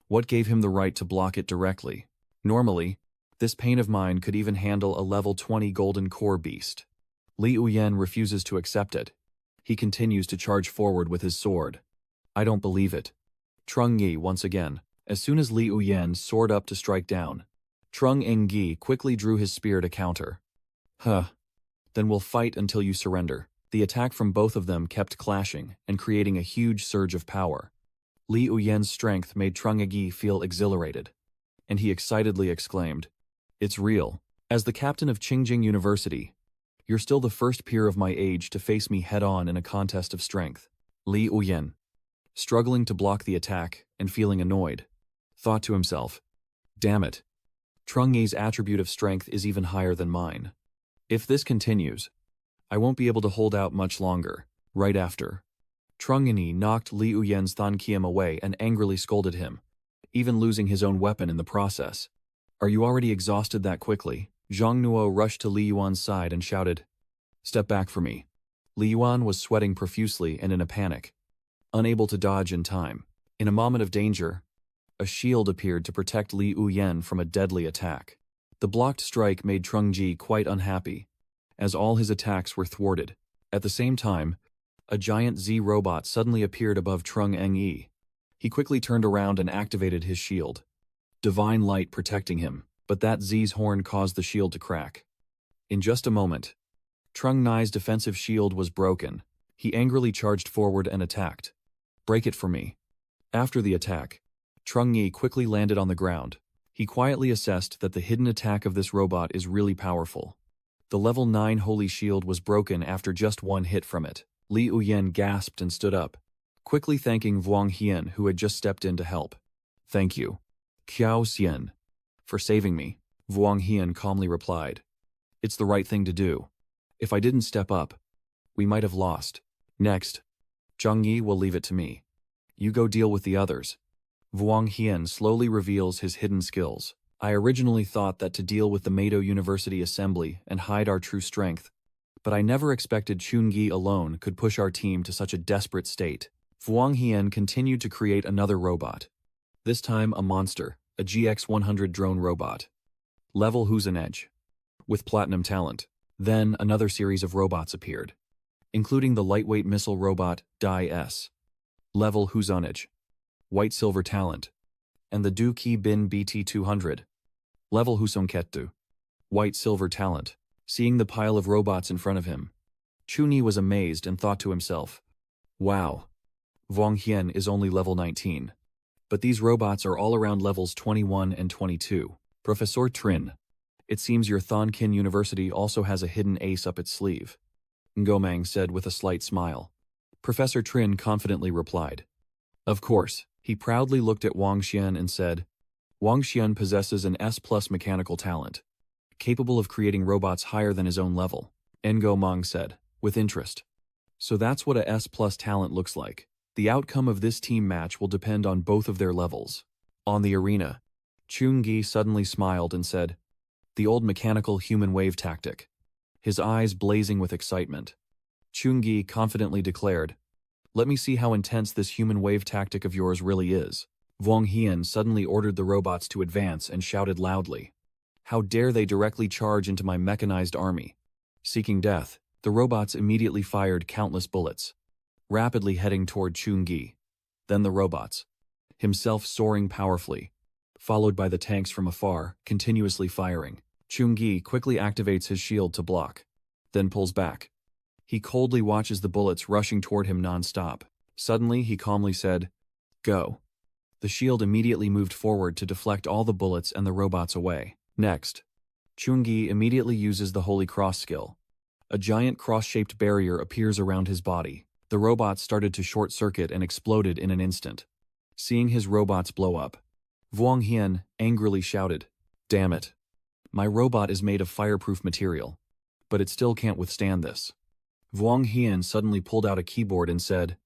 What gave him the right to block it directly? Normally, this pain of mine could even handle a level 20 golden core beast. Li Uyen refuses to accept it. He continues to charge forward with his sword. I don't believe it. Trung Yi once again. As soon as Li Uyen soared up to strike down, Trung Engyi quickly drew his spear to counter. Then we'll fight until you surrender. The attack from both of them kept clashing and creating a huge surge of power. Li Uyen's strength made Trung Yi feel exhilarated, and he excitedly exclaimed, "It's real. As the captain of Qingjing University, you're still the first peer of my age to face me head-on in a contest of strength." Li Uyen, struggling to block the attack and feeling annoyed, thought to himself, "Damn it. Trung Yi's attribute of strength is even higher than mine. If this continues, I won't be able to hold out much longer." Right after, Trung Yi knocked Li Uyen's Than Kiem away and angrily scolded him, even losing his own weapon in the process. "Are you already exhausted that quickly?" Zhang Nuo rushed to Li Yuan's side and shouted, "Step back for me." Li Yuan was sweating profusely and in a panic, unable to dodge in time. In a moment of danger, a shield appeared to protect Li Uyen from a deadly attack. The blocked strike made Trung Ji quite unhappy, as all his attacks were thwarted. At the same time, a giant Z robot suddenly appeared above Trung Yi. He quickly turned around and activated his shield, divine light protecting him, but that Z's horn caused the shield to crack. In just a moment, Trung Ni's defensive shield was broken. He angrily charged forward and attacked. "Break it for me." After the attack, Trung Yi quickly landed on the ground. He quietly assessed that the hidden attack of this robot is really powerful. The level 9 Holy Shield was broken after just one hit from it. Li Uyen gasped and stood up, quickly thanking Vuong Hien, who had just stepped in to help. "Thank you, Qiao Xian, for saving me," Vuong Hien calmly replied. "It's the right thing to do. If I didn't step up, we might have lost. Next, Zhang Yi will leave it to me. You go deal with the others." Vuong Hien slowly reveals his hidden skills. "I originally thought that to deal with the Meido University Assembly and hide our true strength, but I never expected Chun Yi alone could push our team to such a desperate state." Vuong Hien continued to create another robot. This time a monster, a GX-100 drone robot. Level Husan Edge, with platinum talent. Then another series of robots appeared, including the lightweight missile robot Dai S. Level Husan Edge, white silver talent, and the Du Qi Bin BT-200. Level Husong Kettu, white silver talent. Seeing the pile of robots in front of him, Chun-Yi was amazed and thought to himself, "Wow, Vuong Hien is only level 19. But these robots are all around levels 21 and 22. Professor Trin, it seems your Thonkin University also has a hidden ace up its sleeve," Ngomang said with a slight smile. Professor Trin confidently replied, "Of course." He proudly looked at Wang Xian and said, "Wang Xian possesses an S+ mechanical talent, capable of creating robots higher than his own level," Ngomang said, with interest. "So that's what a S+ talent looks like. The outcome of this team match will depend on both of their levels." On the arena, Chung-gi suddenly smiled and said, "The old mechanical human wave tactic," his eyes blazing with excitement. Chung-gi confidently declared, "Let me see how intense this human wave tactic of yours really is." Vuong Hien suddenly ordered the robots to advance and shouted loudly, "How dare they directly charge into my mechanized army?" Seeking death, the robots immediately fired countless bullets, rapidly heading toward Chung-gi. Then the robots, himself soaring powerfully, followed by the tanks from afar, continuously firing. Chung-gi quickly activates his shield to block, then pulls back. He coldly watches the bullets rushing toward him non-stop. Suddenly, he calmly said, "Go." The shield immediately moved forward to deflect all the bullets and the robots away. Next, Chung-gi immediately uses the Holy Cross skill. A giant cross-shaped barrier appears around his body. The robots started to short-circuit and exploded in an instant. Seeing his robots blow up, Vuong Hien angrily shouted, "Damn it. My robot is made of fireproof material, but it still can't withstand this." Vuong Hien suddenly pulled out a keyboard and said,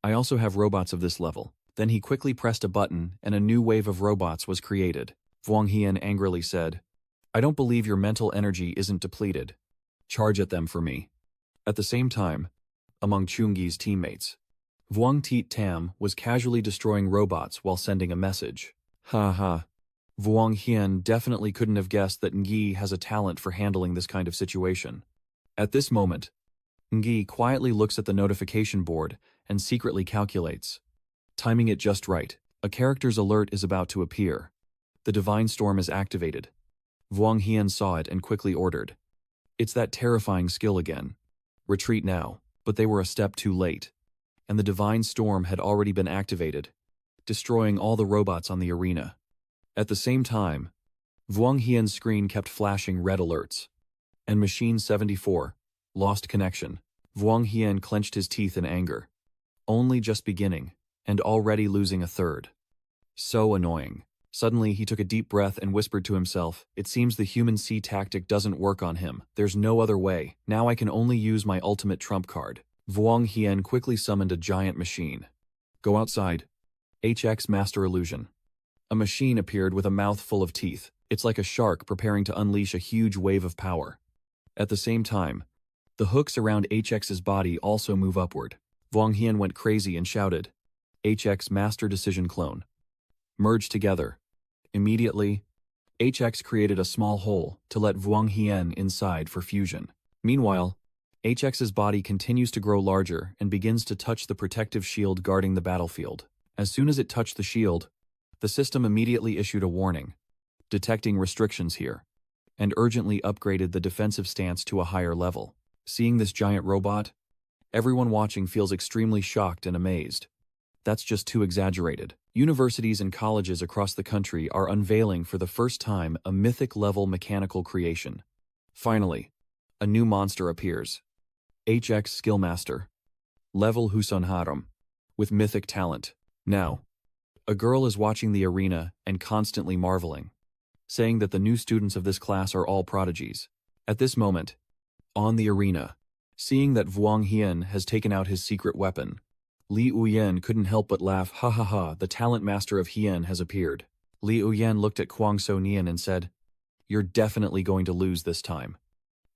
"I also have robots of this level." Then he quickly pressed a button and a new wave of robots was created. Vuong Hien angrily said, "I don't believe your mental energy isn't depleted. Charge at them for me." At the same time, among Chung-gi's teammates, Vuong Tiet Tam was casually destroying robots while sending a message. Ha ha. Vuong Hien definitely couldn't have guessed that Ngi has a talent for handling this kind of situation. At this moment, Ngi quietly looks at the notification board and secretly calculates. Timing it just right, a character's alert is about to appear. The Divine Storm is activated. Vuong Hien saw it and quickly ordered, "It's that terrifying skill again. Retreat now." But they were a step too late, and the Divine Storm had already been activated, destroying all the robots on the arena. At the same time, Vuong Hien's screen kept flashing red alerts. And Machine 74, lost connection. Vuong Hien clenched his teeth in anger. Only just beginning, and already losing a third. So annoying. Suddenly, he took a deep breath and whispered to himself, "It seems the human C tactic doesn't work on him. There's no other way. Now I can only use my ultimate trump card." Vuong Hien quickly summoned a giant machine. "Go outside." HX Master Illusion. A machine appeared with a mouth full of teeth. It's like a shark preparing to unleash a huge wave of power. At the same time, the hooks around HX's body also move upward. Vuong Hien went crazy and shouted, "HX Master Decision Clone. Merge together." Immediately, HX created a small hole to let Vuong Hien inside for fusion. Meanwhile, HX's body continues to grow larger and begins to touch the protective shield guarding the battlefield. As soon as it touched the shield, the system immediately issued a warning, detecting restrictions here, and urgently upgraded the defensive stance to a higher level. Seeing this giant robot, everyone watching feels extremely shocked and amazed. That's just too exaggerated. Universities and colleges across the country are unveiling for the first time a mythic-level mechanical creation. Finally, a new monster appears. HX Skillmaster. Level Husun Haram. With mythic talent. Now, a girl is watching the arena and constantly marveling, saying that the new students of this class are all prodigies. At this moment, on the arena, seeing that Vuong Hien has taken out his secret weapon, Li Uyen couldn't help but laugh. "Ha ha ha, the talent master of Hien has appeared." Li Uyen looked at Kwang So Nian and said, "You're definitely going to lose this time."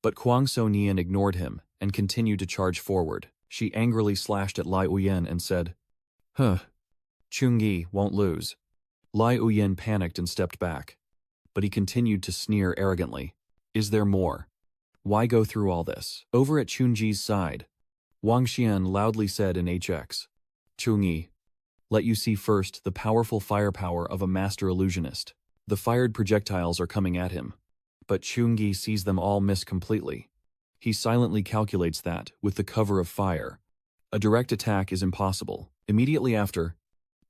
But Kwang So Nian ignored him and continued to charge forward. She angrily slashed at Li Uyen and said, "Huh, Chungi won't lose." Li Uyen panicked and stepped back, but he continued to sneer arrogantly. "Is there more? Why go through all this?" Over at Chunji's side, Wang Xian loudly said in HX, "Chungi, let you see first the powerful firepower of a master illusionist." The fired projectiles are coming at him, but Chungi sees them all miss completely. He silently calculates that, with the cover of fire, a direct attack is impossible. Immediately after,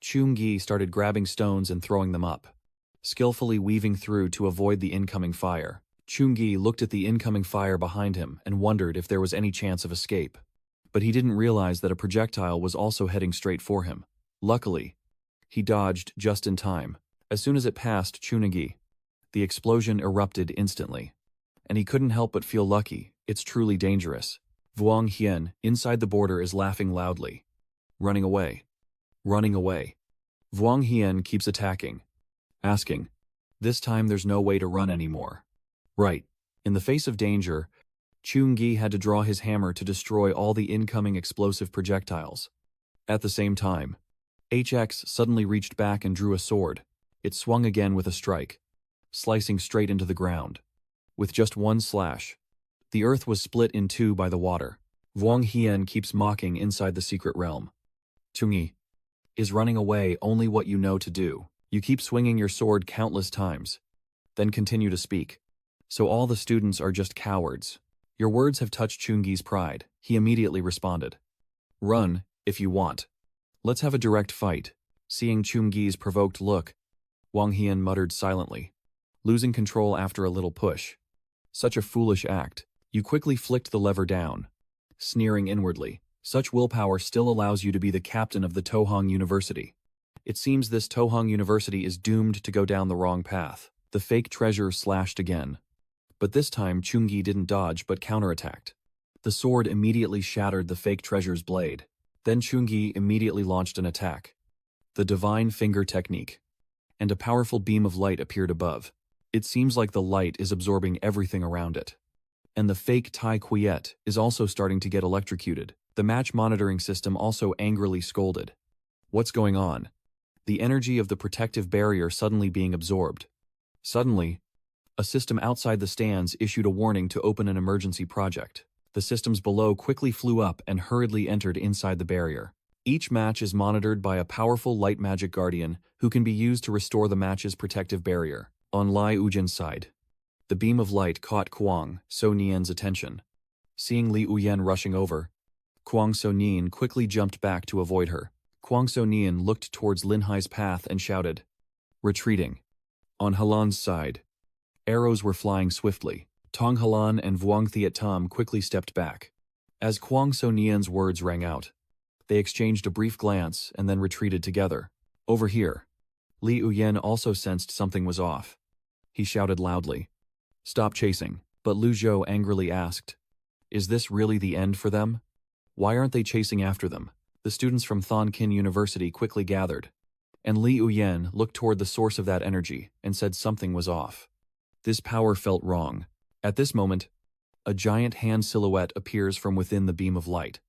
Chungi started grabbing stones and throwing them up, skillfully weaving through to avoid the incoming fire. Chungi looked at the incoming fire behind him and wondered if there was any chance of escape. But he didn't realize that a projectile was also heading straight for him. Luckily, he dodged just in time. As soon as it passed Chungi, the explosion erupted instantly. And he couldn't help but feel lucky. It's truly dangerous. Vuong Hien, inside the border, is laughing loudly. Running away. Running away. Vuong Hien keeps attacking, asking, "This time there's no way to run anymore." Right. In the face of danger, Chungi had to draw his hammer to destroy all the incoming explosive projectiles. At the same time, HX suddenly reached back and drew a sword. It swung again with a strike, slicing straight into the ground. With just one slash, the earth was split in two by the water. Vuong Hien keeps mocking inside the secret realm. "Chungi, is running away only what you know to do? You keep swinging your sword countless times, then continue to speak. So all the students are just cowards. Your words have touched Chungi's pride." He immediately responded, "Run, if you want. Let's have a direct fight." Seeing Chungi's provoked look, Wang Hien muttered silently, losing control after a little push. "Such a foolish act." You quickly flicked the lever down, sneering inwardly. Such willpower still allows you to be the captain of the Tohong University. It seems this Tohong University is doomed to go down the wrong path. The fake treasure slashed again. But this time Chungi didn't dodge but counterattacked. The sword immediately shattered the fake treasure's blade. Then Chungi immediately launched an attack. The Divine Finger Technique. And a powerful beam of light appeared above. It seems like the light is absorbing everything around it. And the fake Tai Quiet is also starting to get electrocuted. The match monitoring system also angrily scolded. What's going on? The energy of the protective barrier suddenly being absorbed. Suddenly, a system outside the stands issued a warning to open an emergency project. The systems below quickly flew up and hurriedly entered inside the barrier. Each match is monitored by a powerful light magic guardian who can be used to restore the match's protective barrier. On Lai Ujin's side, the beam of light caught Kwang So Nian's attention. Seeing Li Uyen rushing over, Kwang So-nien quickly jumped back to avoid her. Kwang So-nien looked towards Lin Hai's path and shouted, retreating. On Halan's side, arrows were flying swiftly. Tong Halan and Vuong Thiet Tam quickly stepped back. As Kwang So-nien's words rang out, they exchanged a brief glance and then retreated together. Over here. Li Uyen also sensed something was off. He shouted loudly, stop chasing, but Lu Zhou angrily asked, is this really the end for them? Why aren't they chasing after them? The students from Thon Kin University quickly gathered, and Li Uyen looked toward the source of that energy and said something was off. This power felt wrong. At this moment, a giant hand silhouette appears from within the beam of light.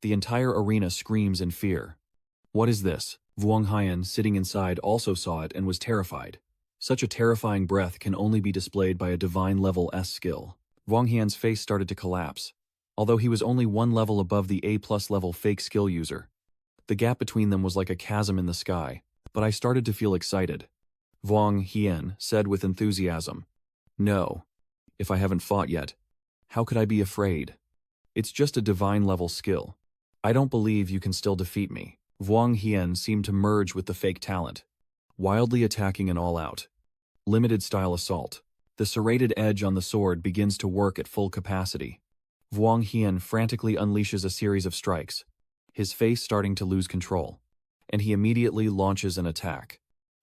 The entire arena screams in fear. What is this? Vuong Haiyan, sitting inside, also saw it and was terrified. Such a terrifying breath can only be displayed by a divine level S skill. Vuong Haiyan's face started to collapse, although he was only one level above the A+ level fake skill user. The gap between them was like a chasm in the sky, but I started to feel excited. Vuong Haiyan said with enthusiasm, no. If I haven't fought yet, how could I be afraid? It's just a divine level skill. I don't believe you can still defeat me. Vuong Haiyan seemed to merge with the fake talent, wildly attacking an all-out, limited-style assault. The serrated edge on the sword begins to work at full capacity. Vuong Haiyan frantically unleashes a series of strikes, his face starting to lose control, and he immediately launches an attack.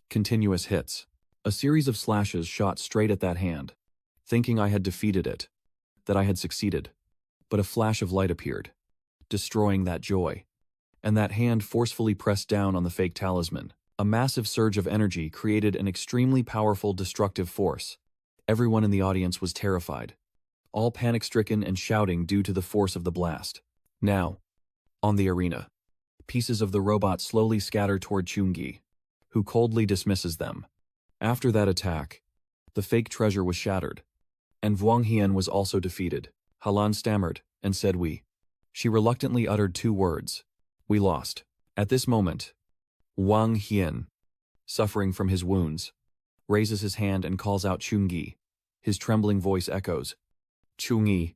Continuous hits. A series of slashes shot straight at that hand, thinking I had defeated it, that I had succeeded. But a flash of light appeared, destroying that joy, and that hand forcefully pressed down on the fake talisman. A massive surge of energy created an extremely powerful destructive force. Everyone in the audience was terrified, all panic-stricken and shouting due to the force of the blast. Now, on the arena, pieces of the robot slowly scatter toward Chungi, who coldly dismisses them. After that attack, the fake treasure was shattered, and Vuong Haiyan was also defeated. Halan stammered and said we. She reluctantly uttered two words. We lost. At this moment, Vuong Haiyan, suffering from his wounds, raises his hand and calls out Chungi. His trembling voice echoes, Chungi.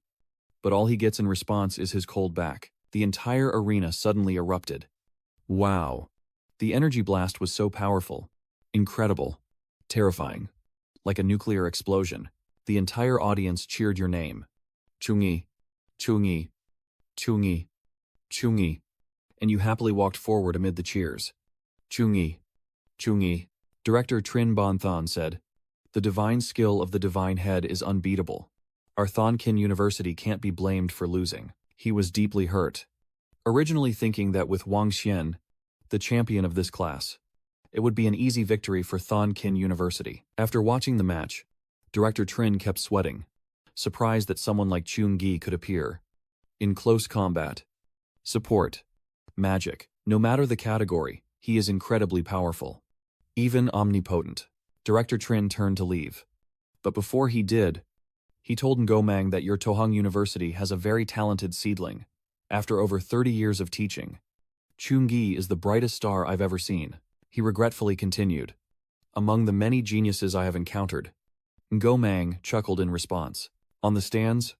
But all he gets in response is his cold back. The entire arena suddenly erupted. Wow. The energy blast was so powerful, incredible, terrifying. Like a nuclear explosion, the entire audience cheered your name. Chungi, Chungi, Chungi, Chungi. And you happily walked forward amid the cheers. Chungi, Chungi. Director Trin Bon Thon said, the divine skill of the divine head is unbeatable. Our Thon Kin University can't be blamed for losing. He was deeply hurt, originally thinking that with Wang Xian, the champion of this class, it would be an easy victory for Thon Kin University. After watching the match, Director Trin kept sweating, surprised that someone like Chungi could appear. In close combat, support, magic, no matter the category, he is incredibly powerful. Even omnipotent. Director Trin turned to leave. But before he did, he told Ngomang that your Tohang University has a very talented seedling. After over 30 years of teaching, Chungi is the brightest star I've ever seen. He regretfully continued. Among the many geniuses I have encountered. Ngomang chuckled in response. On the stands,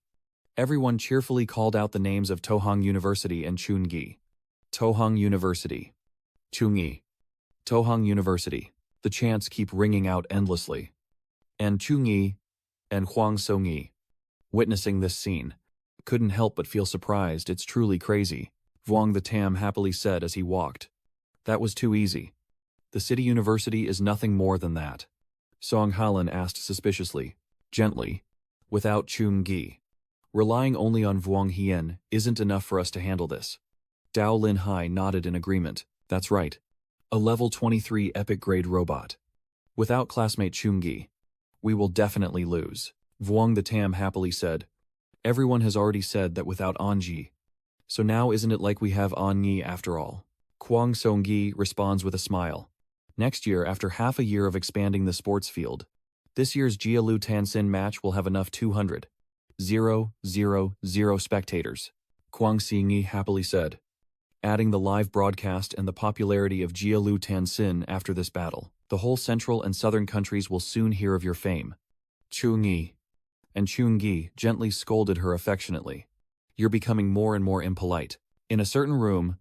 everyone cheerfully called out the names of Tohang University and Chungi. Tohang University. Chungi. Tohang University. The chants keep ringing out endlessly. And Chungi and Huang Songi, witnessing this scene, couldn't help but feel surprised. It's truly crazy, Vuong the Tam happily said as he walked. That was too easy. The city university is nothing more than that. Song Halan asked suspiciously, gently, without Chungi. Relying only on Vuong Haiyan isn't enough for us to handle this. Dao Lin Hai nodded in agreement. That's right. A level 23 epic grade robot. Without classmate Chungi, we will definitely lose. Vuong the Tam happily said. Everyone has already said that without Anji. So now isn't it like we have Anyi after all? Kwang Songyi responds with a smile. Next year, after half a year of expanding the sports field, this year's Jialu Tansin match will have enough 200,000 spectators. Kwang Xingyi happily said, adding the live broadcast and the popularity of Jialu Tansin after this battle. The whole central and southern countries will soon hear of your fame. Chungi. And Chungi gently scolded her affectionately. You're becoming more and more impolite. In a certain room,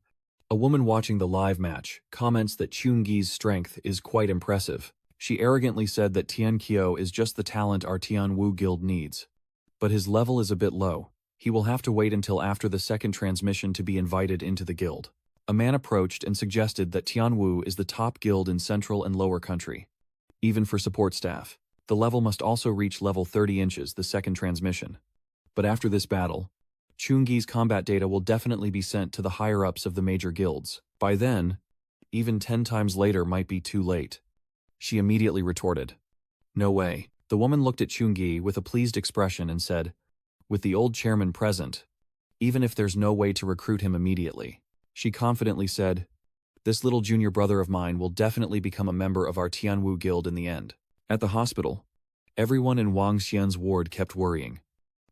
a woman watching the live match comments that Chungi's strength is quite impressive. She arrogantly said that Tian Qiu is just the talent our Tianwu guild needs. But his level is a bit low. He will have to wait until after the second transmission to be invited into the guild. A man approached and suggested that Tianwu is the top guild in Central and Lower Country. Even for support staff, the level must also reach level 30 inches the second transmission. But after this battle, Chungi's combat data will definitely be sent to the higher-ups of the major guilds. By then, even 10 times later might be too late. She immediately retorted, "No way." The woman looked at Chungi with a pleased expression and said, "With the old chairman present, even if there's no way to recruit him immediately," she confidently said, "This little junior brother of mine will definitely become a member of our Tianwu guild in the end." At the hospital, everyone in Wang Xian's ward kept worrying.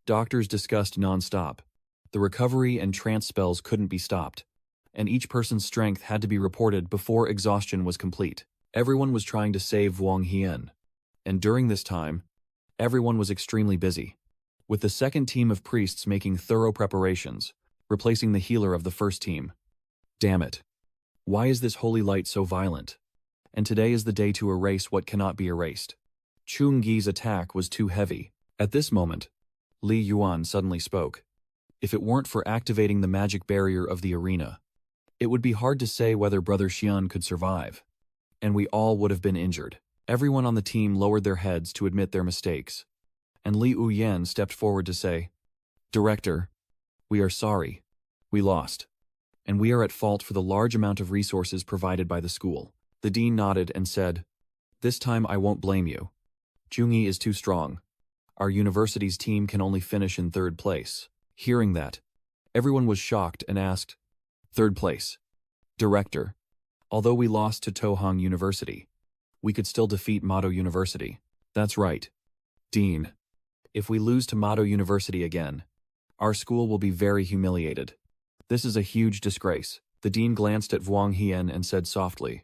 Doctors discussed non-stop. The recovery and trance spells couldn't be stopped, and each person's strength had to be reported before exhaustion was complete. Everyone was trying to save Wang Xian, and during this time, everyone was extremely busy, with the second team of priests making thorough preparations, replacing the healer of the first team. Damn it. Why is this holy light so violent? And today is the day to erase what cannot be erased. Chungi's attack was too heavy. At this moment, Li Yuan suddenly spoke. If it weren't for activating the magic barrier of the arena, it would be hard to say whether Brother Xian could survive, and we all would have been injured. Everyone on the team lowered their heads to admit their mistakes, and Li Uyan stepped forward to say, "Director, we are sorry. We lost, and we are at fault for the large amount of resources provided by the school." The dean nodded and said, "This time I won't blame you. Chungi is too strong. Our university's team can only finish in third place." Hearing that, everyone was shocked and asked, "Third place? Director, although we lost to Tohang University, we could still defeat Mado University." "That's right, Dean. If we lose to Mado University again, our school will be very humiliated. This is a huge disgrace." The dean glanced at Wang Hian and said softly,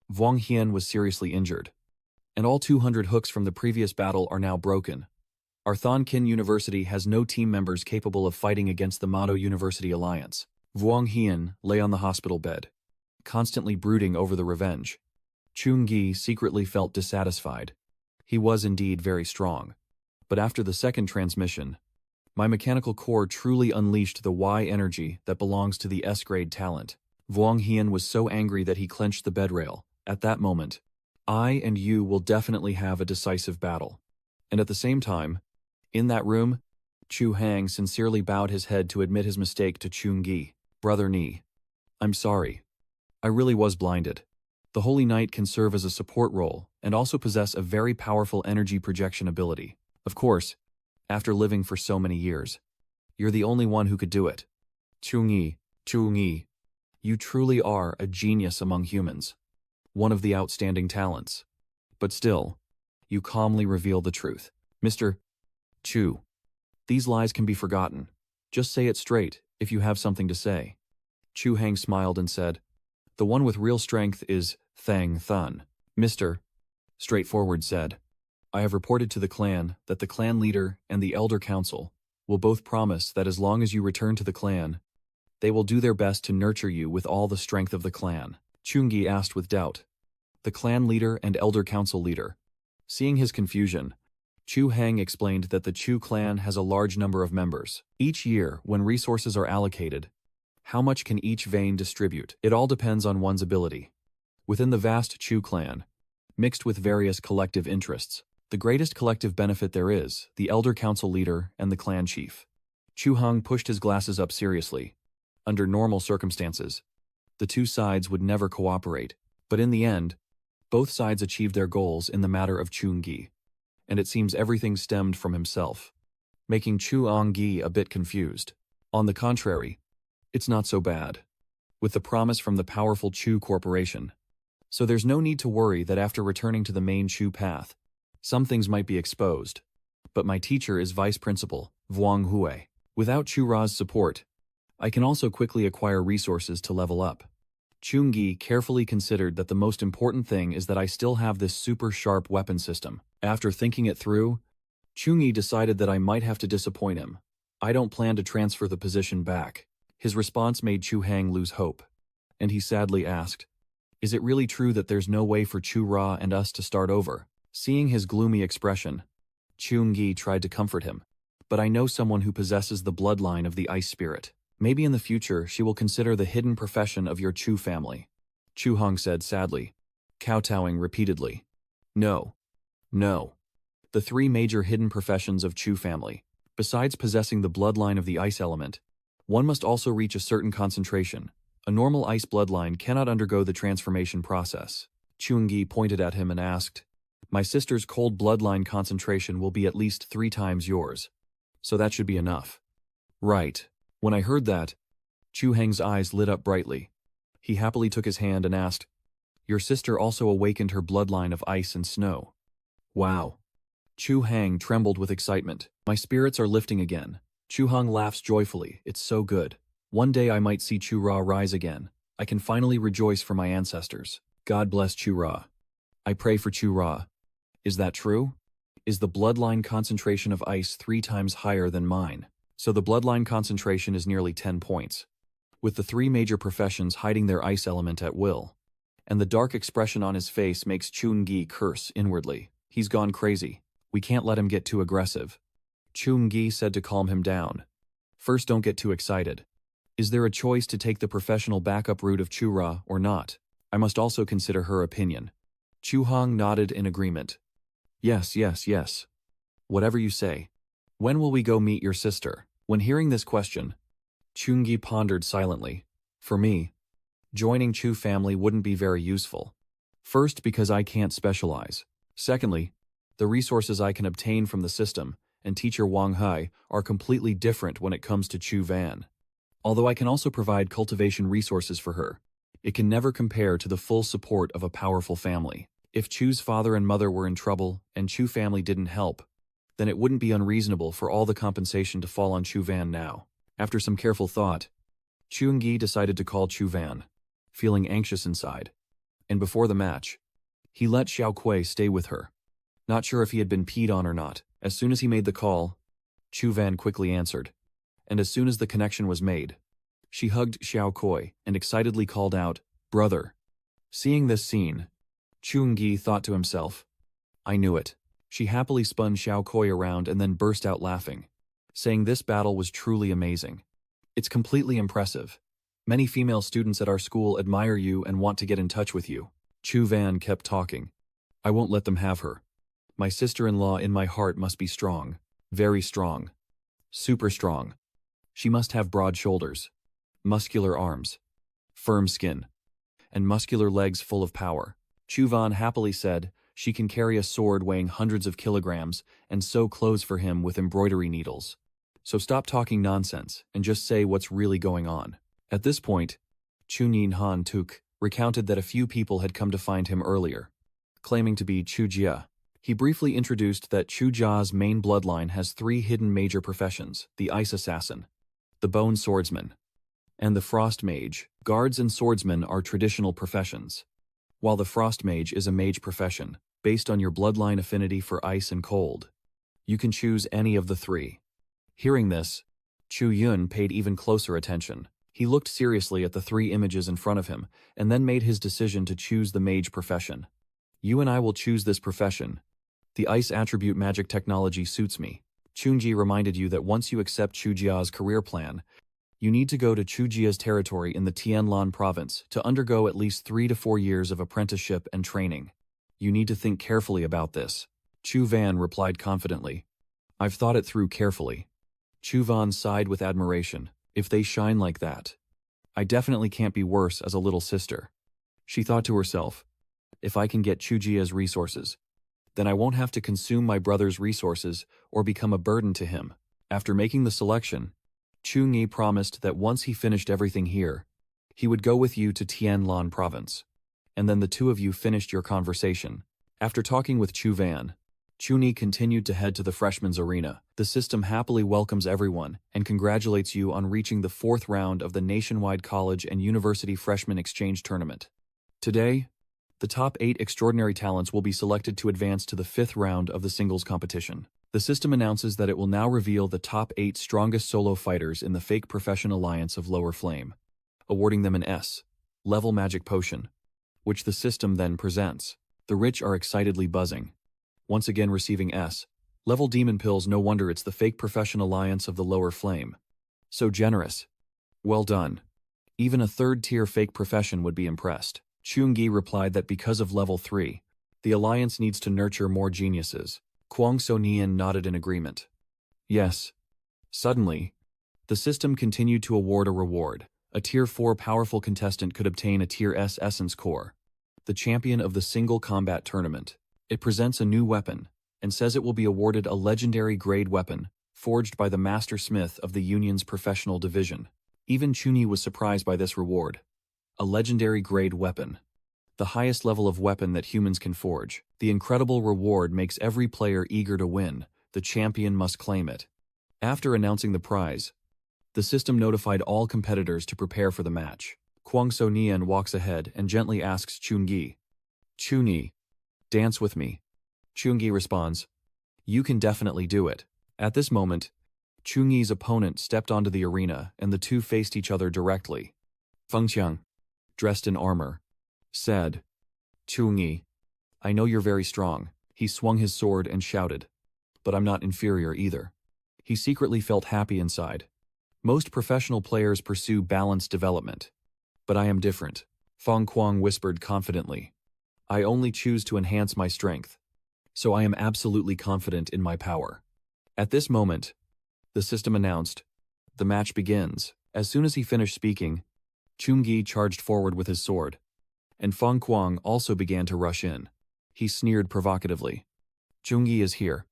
"Wang Hian was seriously injured, and all 200 hooks from the previous battle are now broken. Our Thonkin University has no team members capable of fighting against the Mado University Alliance." Wang Hian lay on the hospital bed, constantly brooding over the revenge. Chungi secretly felt dissatisfied. He was indeed very strong. But after the second transmission, my mechanical core truly unleashed the Y energy that belongs to the S-grade talent. Wang Hian was so angry that he clenched the bedrail. At that moment, I and you will definitely have a decisive battle. And at the same time, in that room, Chu Hang sincerely bowed his head to admit his mistake to Chungi. "Brother Ni, I'm sorry. I really was blinded. The Holy Knight can serve as a support role and also possess a very powerful energy projection ability. Of course, after living for so many years, you're the only one who could do it. Chungi, you truly are a genius among humans. One of the outstanding talents. But still, you calmly reveal the truth. Mr. Chu, these lies can be forgotten. Just say it straight if you have something to say." Chu Hang smiled and said, "The one with real strength is Thang Thun." Mr. Straightforward said, "I have reported to the clan that the clan leader and the elder council will both promise that as long as you return to the clan, they will do their best to nurture you with all the strength of the clan." Chungi asked with doubt, "The clan leader and elder council leader?" Seeing his confusion, Chu Hang explained that the Chu clan has a large number of members. Each year, when resources are allocated, how much can each vein distribute? It all depends on one's ability. Within the vast Chu clan, mixed with various collective interests, the greatest collective benefit there is, the elder council leader and the clan chief. Chu Hang pushed his glasses up seriously. Under normal circumstances, the two sides would never cooperate, but in the end, both sides achieved their goals in the matter of Chungi, and it seems everything stemmed from himself, making Chu Anggi a bit confused. On the contrary, it's not so bad, with the promise from the powerful Chu Corporation. So there's no need to worry that after returning to the main Chu path, some things might be exposed. But my teacher is vice principal, Wang Hui. Without Chu Ra's support, I can also quickly acquire resources to level up. Chungi carefully considered that the most important thing is that I still have this super sharp weapon system. After thinking it through, Chungi decided that I might have to disappoint him. I don't plan to transfer the position back. His response made Chu Hang lose hope, and he sadly asked, "Is it really true that there's no way for Chu Ra and us to start over?" Seeing his gloomy expression, Chun-gi tried to comfort him. "But I know someone who possesses the bloodline of the ice spirit. Maybe in the future she will consider the hidden profession of your Chu family." Chu Hong said sadly, kowtowing repeatedly. "No. No. The three major hidden professions of Chu family. Besides possessing the bloodline of the ice element, one must also reach a certain concentration. A normal ice bloodline cannot undergo the transformation process." Chun-gi pointed at him and asked, "My sister's cold bloodline concentration will be at least 3 times yours. So that should be enough." "Right." When I heard that, Chu Heng's eyes lit up brightly. He happily took his hand and asked, "Your sister also awakened her bloodline of ice and snow." "Wow." Chu Hang trembled with excitement. "My spirits are lifting again." Chu Hang laughs joyfully. "It's so good. One day I might see Chu Ra rise again. I can finally rejoice for my ancestors. God bless Chu Ra. I pray for Chu Ra. Is that true? Is the bloodline concentration of ice 3 times higher than mine? So the bloodline concentration is nearly 10 points. With the 3 major professions hiding their ice element at will. And the dark expression on his face makes Chun-gi curse inwardly. He's gone crazy. We can't let him get too aggressive. Chun-gi said to calm him down. First, don't get too excited. Is there a choice to take the professional backup route of Chu Ra or not? I must also consider her opinion. Chu Hong nodded in agreement. Yes, yes, yes. Whatever you say. When will we go meet your sister? When hearing this question, Chun-gi pondered silently. For me, joining Chu family wouldn't be very useful. First, because I can't specialize. Secondly, the resources I can obtain from the system and teacher Wang Hai are completely different when it comes to Chu Van. Although I can also provide cultivation resources for her, it can never compare to the full support of a powerful family. If Chu's father and mother were in trouble and Chu family didn't help, then it wouldn't be unreasonable for all the compensation to fall on Chu Van now. After some careful thought, Chun-gi decided to call Chu Van, feeling anxious inside. And before the match, he let Xiao Kuei stay with her. Not sure if he had been peed on or not. As soon as he made the call, Chu Van quickly answered. And as soon as the connection was made, she hugged Xiao Kuei and excitedly called out, "Brother." Seeing this scene, Chun-gi thought to himself, I knew it. She happily spun Xiao Kuei around and then burst out laughing, saying this battle was truly amazing. It's completely impressive. Many female students at our school admire you and want to get in touch with you. Chu Van kept talking. I won't let them have her. My sister-in-law in my heart must be strong. Very strong. Super strong. She must have broad shoulders, muscular arms, firm skin, and muscular legs full of power. Chu Van happily said, she can carry a sword weighing hundreds of kilograms and sew clothes for him with embroidery needles. So stop talking nonsense and just say what's really going on. At this point, Chunin Han Tuk recounted that a few people had come to find him earlier, claiming to be Chu Jia. He briefly introduced that Chu Jia's main bloodline has 3 hidden major professions: the Ice Assassin, the Bone Swordsman, and the Frost Mage. Guards and swordsmen are traditional professions, while the Frost Mage is a mage profession, based on your bloodline affinity for ice and cold. You can choose any of the 3. Hearing this, Chu Yun paid even closer attention. He looked seriously at the 3 images in front of him, and then made his decision to choose the mage profession. You and I will choose this profession. The ice attribute magic technology suits me. Chunji reminded you that once you accept Chu Jia's career plan, you need to go to Chu Jia's territory in the Tianlan province to undergo at least 3 to 4 years of apprenticeship and training. You need to think carefully about this. Chu Van replied confidently. I've thought it through carefully. Chu Van sighed with admiration. If they shine like that, I definitely can't be worse as a little sister. She thought to herself, if I can get Chu Jia's resources, then I won't have to consume my brother's resources or become a burden to him. After making the selection, Chu Ngi promised that once he finished everything here, he would go with you to Tianlan province. And then the 2 of you finished your conversation. After talking with Chu Van, Chu Ngi continued to head to the freshman's arena. The system happily welcomes everyone and congratulates you on reaching the 4th round of the nationwide college and university freshman exchange tournament. Today, the top 8 extraordinary talents will be selected to advance to the 5th round of the singles competition. The system announces that it will now reveal the top 8 strongest solo fighters in the fake profession alliance of Lower Flame, awarding them an S-level magic potion, which the system then presents. The rich are excitedly buzzing, once again receiving S-level demon pills. No wonder it's the fake profession alliance of the Lower Flame. So generous. Well done. Even a third-tier fake profession would be impressed. Chun-Gi replied that because of level 3, the alliance needs to nurture more geniuses. Kwang So-Nian nodded in agreement. Yes. Suddenly, the system continued to award a reward. A Tier 4 powerful contestant could obtain a Tier S Essence Core, the champion of the single combat tournament. It presents a new weapon, and says it will be awarded a legendary grade weapon, forged by the Master Smith of the Union's professional division. Even Chun-Yi was surprised by this reward. A legendary grade weapon. The highest level of weapon that humans can forge. The incredible reward makes every player eager to win. The champion must claim it. After announcing the prize, the system notified all competitors to prepare for the match. Kwang So-Nian walks ahead and gently asks Chun-Gi, "Chun-Yi, dance with me." Chun-Gi responds, "You can definitely do it." At this moment, Chun-Yi's opponent stepped onto the arena and the two faced each other directly. Feng Qiang, dressed in armor, said, "Chun-Yi, I know you're very strong." He swung his sword and shouted, "But I'm not inferior either." He secretly felt happy inside. Most professional players pursue balanced development. But I am different, Feng Kuang whispered confidently. I only choose to enhance my strength. So I am absolutely confident in my power. At this moment, the system announced, the match begins. As soon as he finished speaking, Chun-Gi charged forward with his sword, and Feng Kuang also began to rush in. He sneered provocatively. Chun-Gi is here.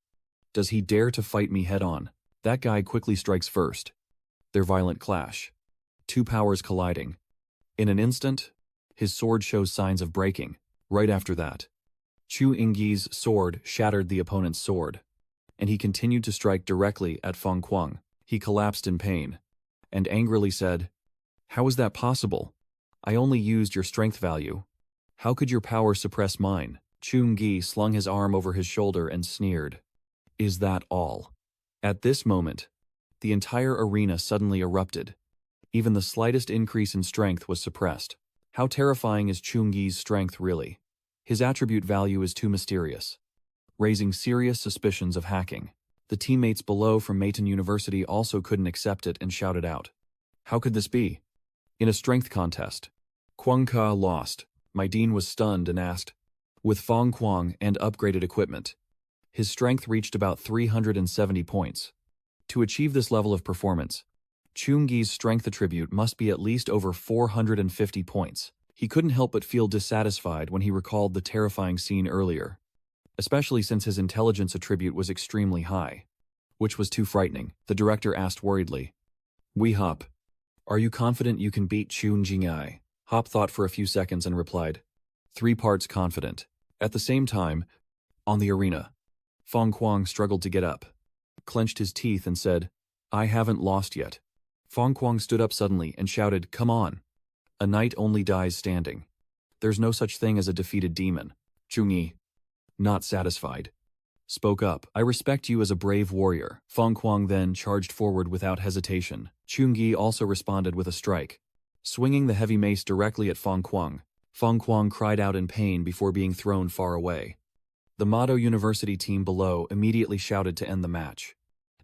Does he dare to fight me head-on? That guy quickly strikes first. Their violent clash. Two powers colliding. In an instant, his sword shows signs of breaking. Right after that, Chu Ingyi's sword shattered the opponent's sword, and he continued to strike directly at Feng Kuang. He collapsed in pain, and angrily said, "How is that possible? I only used your strength value. How could your power suppress mine?" Chun-Gi slung his arm over his shoulder and sneered. "Is that all?" At this moment, the entire arena suddenly erupted. Even the slightest increase in strength was suppressed. How terrifying is Chun-Gi's strength really? His attribute value is too mysterious, raising serious suspicions of hacking. The teammates below from Meitan University also couldn't accept it and shouted out, "How could this be?" In a strength contest, Kuang Ka lost. My dean was stunned and asked, with Feng Kuang and upgraded equipment, his strength reached about 370 points. To achieve this level of performance, Chun-Gi's strength attribute must be at least over 450 points. He couldn't help but feel dissatisfied when he recalled the terrifying scene earlier, especially since his intelligence attribute was extremely high, which was too frightening. The director asked worriedly, "Wei Hop, are you confident you can beat Chun-Ji?" Hop thought for a few seconds and replied, 3 parts confident. At the same time, on the arena, Feng Kuang struggled to get up, clenched his teeth and said, "I haven't lost yet." Feng Kuang stood up suddenly and shouted, "Come on. A knight only dies standing. There's no such thing as a defeated demon." Chun-Yi, not satisfied, spoke up, "I respect you as a brave warrior." Feng Kuang then charged forward without hesitation. Chun-Gi also responded with a strike, swinging the heavy mace directly at Feng Kuang. Feng Kuang cried out in pain before being thrown far away. The Mado University team below immediately shouted to end the match,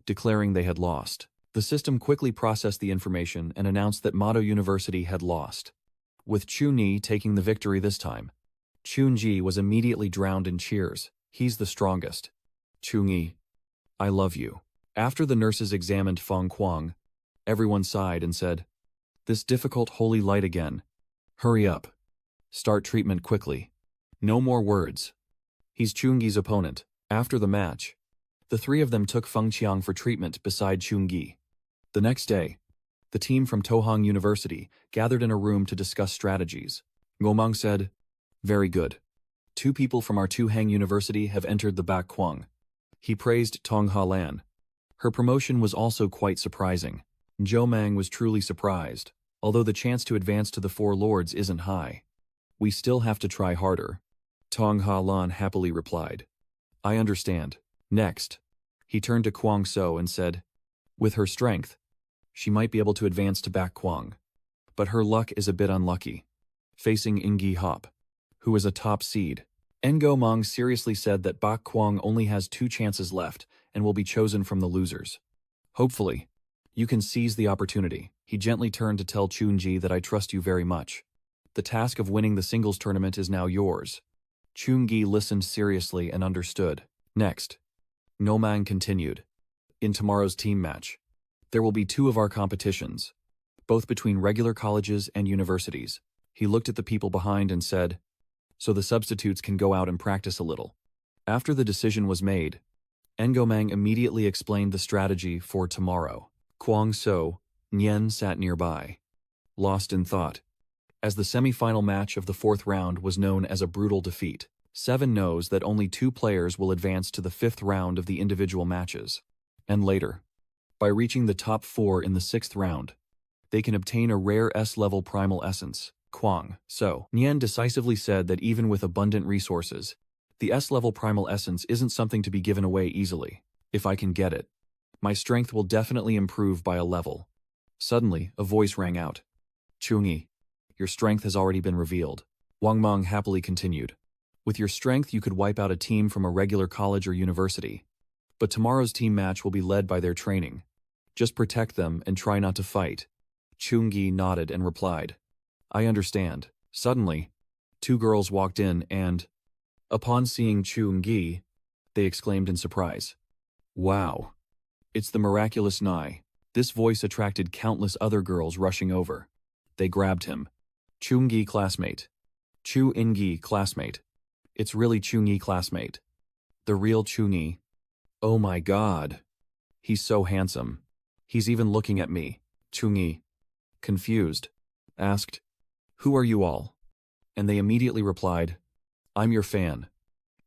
declaring they had lost. The system quickly processed the information and announced that Mado University had lost, with Chun-Yi taking the victory this time. Chun-Ji was immediately drowned in cheers. He's the strongest. Chun-Yi, I love you. After the nurses examined Feng Kuang, everyone sighed and said, "This difficult holy light again. Hurry up. Start treatment quickly. No more words." He's Chun-Gi's opponent. After the match, the three of them took Feng Qiang for treatment beside Chun-Gi. The next day, the team from Tohang University gathered in a room to discuss strategies. Ngomang said, "Very good. 2 people from our Tohang University have entered the Bak Kuang." He praised Tong Halan. Her promotion was also quite surprising. Zhou Mang was truly surprised, although the chance to advance to the 4 lords isn't high. "We still have to try harder," Tong Halan happily replied. "I understand." Next, He turned to Kwang So and said, with her strength, she might be able to advance to back Kwang. But her luck is a bit unlucky. Facing Ingi Hop, who is a top seed. Ngo Mong seriously said that Bak Kwang only has 2 chances left and will be chosen from the losers. Hopefully, you can seize the opportunity. He gently turned to tell Chunji that I trust you very much. The task of winning the singles tournament is now yours. Chungi listened seriously and understood. Next, Nomang continued. In tomorrow's team match, there will be 2 of our competitions, both between regular colleges and universities. He looked at the people behind and said, so the substitutes can go out and practice a little. After the decision was made, Ngomang immediately explained the strategy for tomorrow. Kwang So, Nyen sat nearby, lost in thought, as the semi-final match of the 4th round was known as a brutal defeat. 7 knows that only 2 players will advance to the 5th round of the individual matches. And later, by reaching the top 4 in the 6th round, they can obtain a rare S-level primal essence. Kwang So, Nyen decisively said that even with abundant resources, the S-level primal essence isn't something to be given away easily. If I can get it, my strength will definitely improve by a level. Suddenly, a voice rang out. Chungi, your strength has already been revealed. Wang Meng happily continued. With your strength, you could wipe out a team from a regular college or university. But tomorrow's team match will be led by their training. Just protect them and try not to fight. Chungi nodded and replied, I understand. Suddenly, 2 girls walked in and, upon seeing Chungi, they exclaimed in surprise. Wow! It's the miraculous Nai. This voice attracted countless other girls rushing over. They grabbed him. Chungi classmate. Chu Ingi classmate. It's really Chungi classmate. The real Chungi. Oh my god. He's so handsome. He's even looking at me. Chungi, confused, asked, who are you all? And they immediately replied, I'm your fan.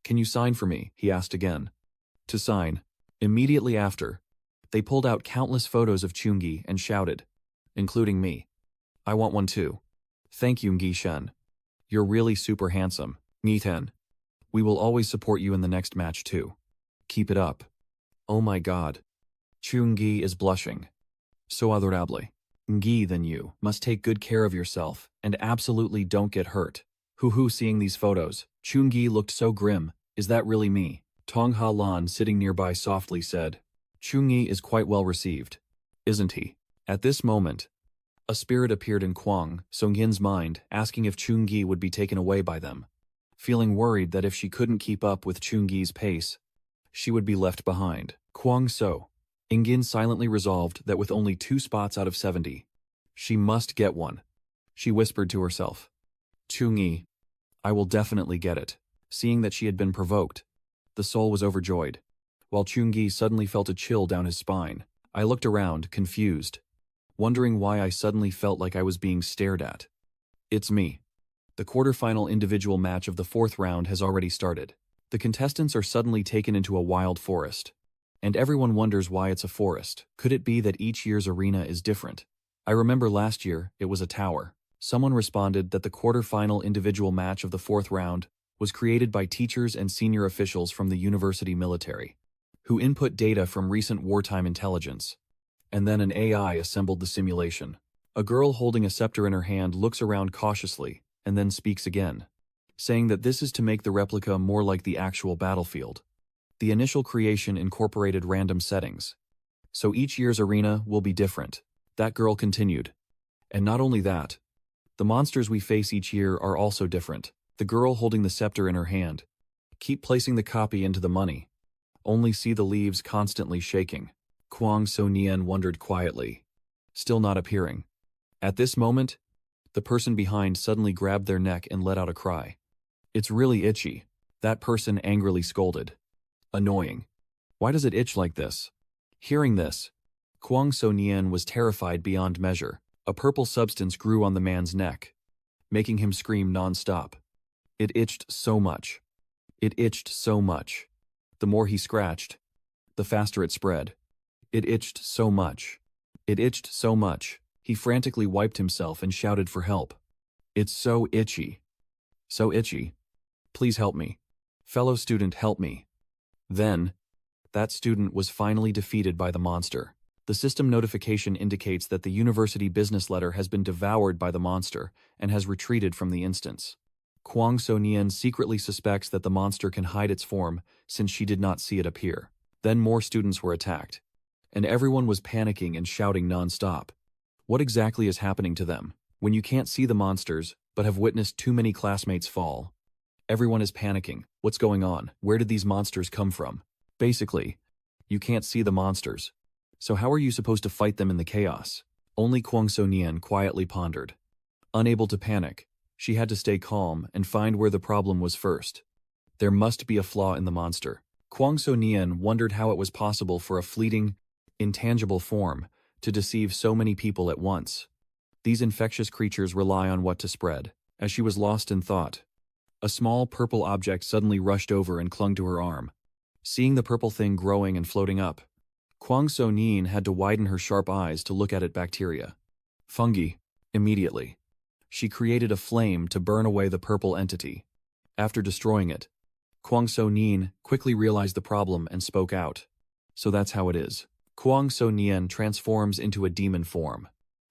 Can you sign for me? He asked again. To sign. Immediately after, they pulled out countless photos of Chungi and shouted, including me. I want one too. Thank you, Ngi Shen. You're really super handsome. Ngi Ten. We will always support you in the next match too. Keep it up. Oh my god. Chungi is blushing. So adorable. Ngi, then you must take good care of yourself and absolutely don't get hurt. Hoo-hoo, seeing these photos, Chungi looked so grim. Is that really me? Tong Halan, sitting nearby, softly said, Chungi is quite well received, isn't he? At this moment, a spirit appeared in Kwang Songyin's mind, asking if Chungi would be taken away by them. Feeling worried that if she couldn't keep up with Chungi's pace, she would be left behind. Kwang So, Ingin silently resolved that with only 2 spots out of 70, she must get one. She whispered to herself, Chungi, I will definitely get it. Seeing that she had been provoked, the soul was overjoyed, while Chungi suddenly felt a chill down his spine. I looked around, confused, wondering why I suddenly felt like I was being stared at. It's me. The quarterfinal individual match of the 4th round has already started. The contestants are suddenly taken into a wild forest, and everyone wonders why it's a forest. Could it be that each year's arena is different? I remember last year, it was a tower. Someone responded that the quarterfinal individual match of the 4th round was created by teachers and senior officials from the university military, who input data from recent wartime intelligence. And then an AI assembled the simulation. A girl holding a scepter in her hand looks around cautiously and then speaks again, saying that this is to make the replica more like the actual battlefield. The initial creation incorporated random settings, so each year's arena will be different. That girl continued. And not only that, the monsters we face each year are also different. The girl holding the scepter in her hand. Keep placing the copy into the money. Only see the leaves constantly shaking. Kwang So Nien wondered quietly, still not appearing. At this moment, the person behind suddenly grabbed their neck and let out a cry. It's really itchy. That person angrily scolded. Annoying. Why does it itch like this? Hearing this, Kwang So Nien was terrified beyond measure. A purple substance grew on the man's neck, making him scream non-stop. It itched so much. It itched so much. The more he scratched, the faster it spread. It itched so much. It itched so much. He frantically wiped himself and shouted for help. It's so itchy. So itchy. Please help me. Fellow student, help me. Then, That student was finally defeated by the monster. The system notification indicates that the university business letter has been devoured by the monster and has retreated from the instance. Kwang So-Nian secretly suspects that the monster can hide its form since she did not see it appear. Then more students were attacked, and everyone was panicking and shouting non-stop. What exactly is happening to them? When you can't see the monsters, but have witnessed too many classmates fall. Everyone is panicking. What's going on? Where did these monsters come from? Basically, you can't see the monsters. So how are you supposed to fight them in the chaos? Only Kwang So-Nian quietly pondered. Unable to panic, she had to stay calm and find where the problem was first. There must be a flaw in the monster. Kwang So-Nian wondered how it was possible for a fleeting, intangible form to deceive so many people at once. These infectious creatures rely on what to spread. As she was lost in thought, a small purple object suddenly rushed over and clung to her arm. Seeing the purple thing growing and floating up, Kwang So-Nian had to widen her sharp eyes to look at it. Bacteria. Fungi. Immediately, she created a flame to burn away the purple entity. After destroying it, Kwang So-Nian quickly realized the problem and spoke out. So that's how it is. Kwang So-Nian transforms into a demon form,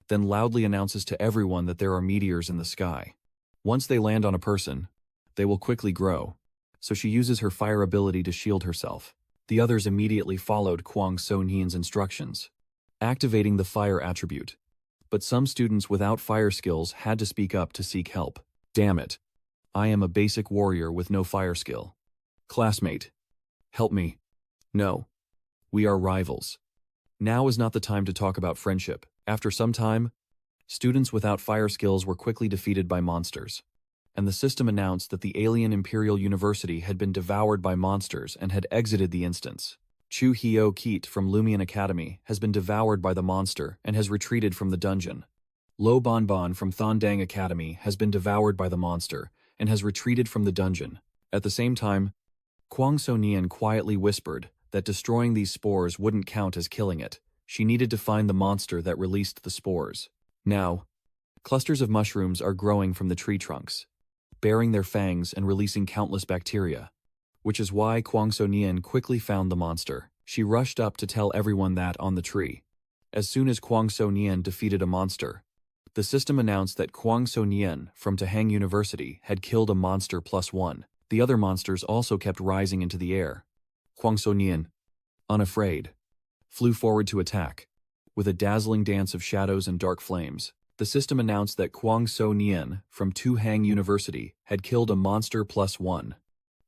then loudly announces to everyone that there are meteors in the sky. Once they land on a person, they will quickly grow, so she uses her fire ability to shield herself. The others immediately followed Kwang So-Nian's instructions, activating the fire attribute. But some students without fire skills had to speak up to seek help. Damn it. I am a basic warrior with no fire skill. Classmate, help me. No. We are rivals. Now is not the time to talk about friendship. After some time, students without fire skills were quickly defeated by monsters, and the system announced that the alien Imperial University had been devoured by monsters and had exited the instance. Chu Hyo-Keat from Lumion Academy has been devoured by the monster and has retreated from the dungeon. Lo Bonbon from Thondang Academy has been devoured by the monster and has retreated from the dungeon. At the same time, Kwang So-Nian quietly whispered that destroying these spores wouldn't count as killing it. She needed to find the monster that released the spores. Now, clusters of mushrooms are growing from the tree trunks, bearing their fangs and releasing countless bacteria, which is why Kwang So-Nian quickly found the monster. She rushed up to tell everyone that on the tree. As soon as Kwang So-Nian defeated a monster, the system announced that Kwang So-Nian from Tahang University had killed a monster +1. The other monsters also kept rising into the air. Kwang So-Nian, unafraid, flew forward to attack. With a dazzling dance of shadows and dark flames, the system announced that Kwang So-Nian from Tahang University had killed a monster +1.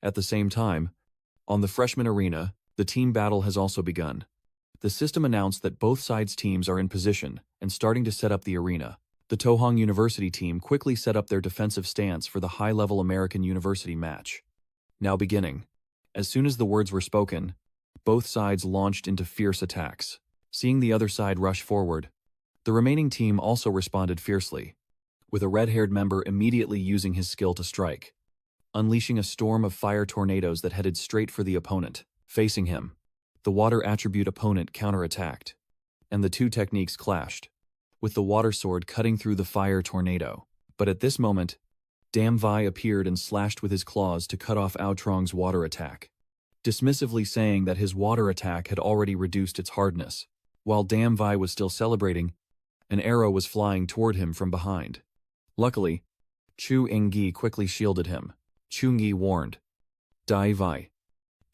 At the same time, on the freshman arena, the team battle has also begun. The system announced that both sides' teams are in position and starting to set up the arena. The Tahang University team quickly set up their defensive stance for the high-level American University match. Now beginning. As soon as the words were spoken, both sides launched into fierce attacks. Seeing the other side rush forward, the remaining team also responded fiercely, with a red-haired member immediately using his skill to strike, unleashing a storm of fire tornadoes that headed straight for the opponent. Facing him, the water attribute opponent counterattacked, and the two techniques clashed, with the water sword cutting through the fire tornado. But at this moment, Dam Vi appeared and slashed with his claws to cut off Outrong's water attack, dismissively saying that his water attack had already reduced its hardness. While Dam Vi was still celebrating, an arrow was flying toward him from behind. Luckily, Chu Ingyi quickly shielded him. Chu Ingyi warned, Dai Vi,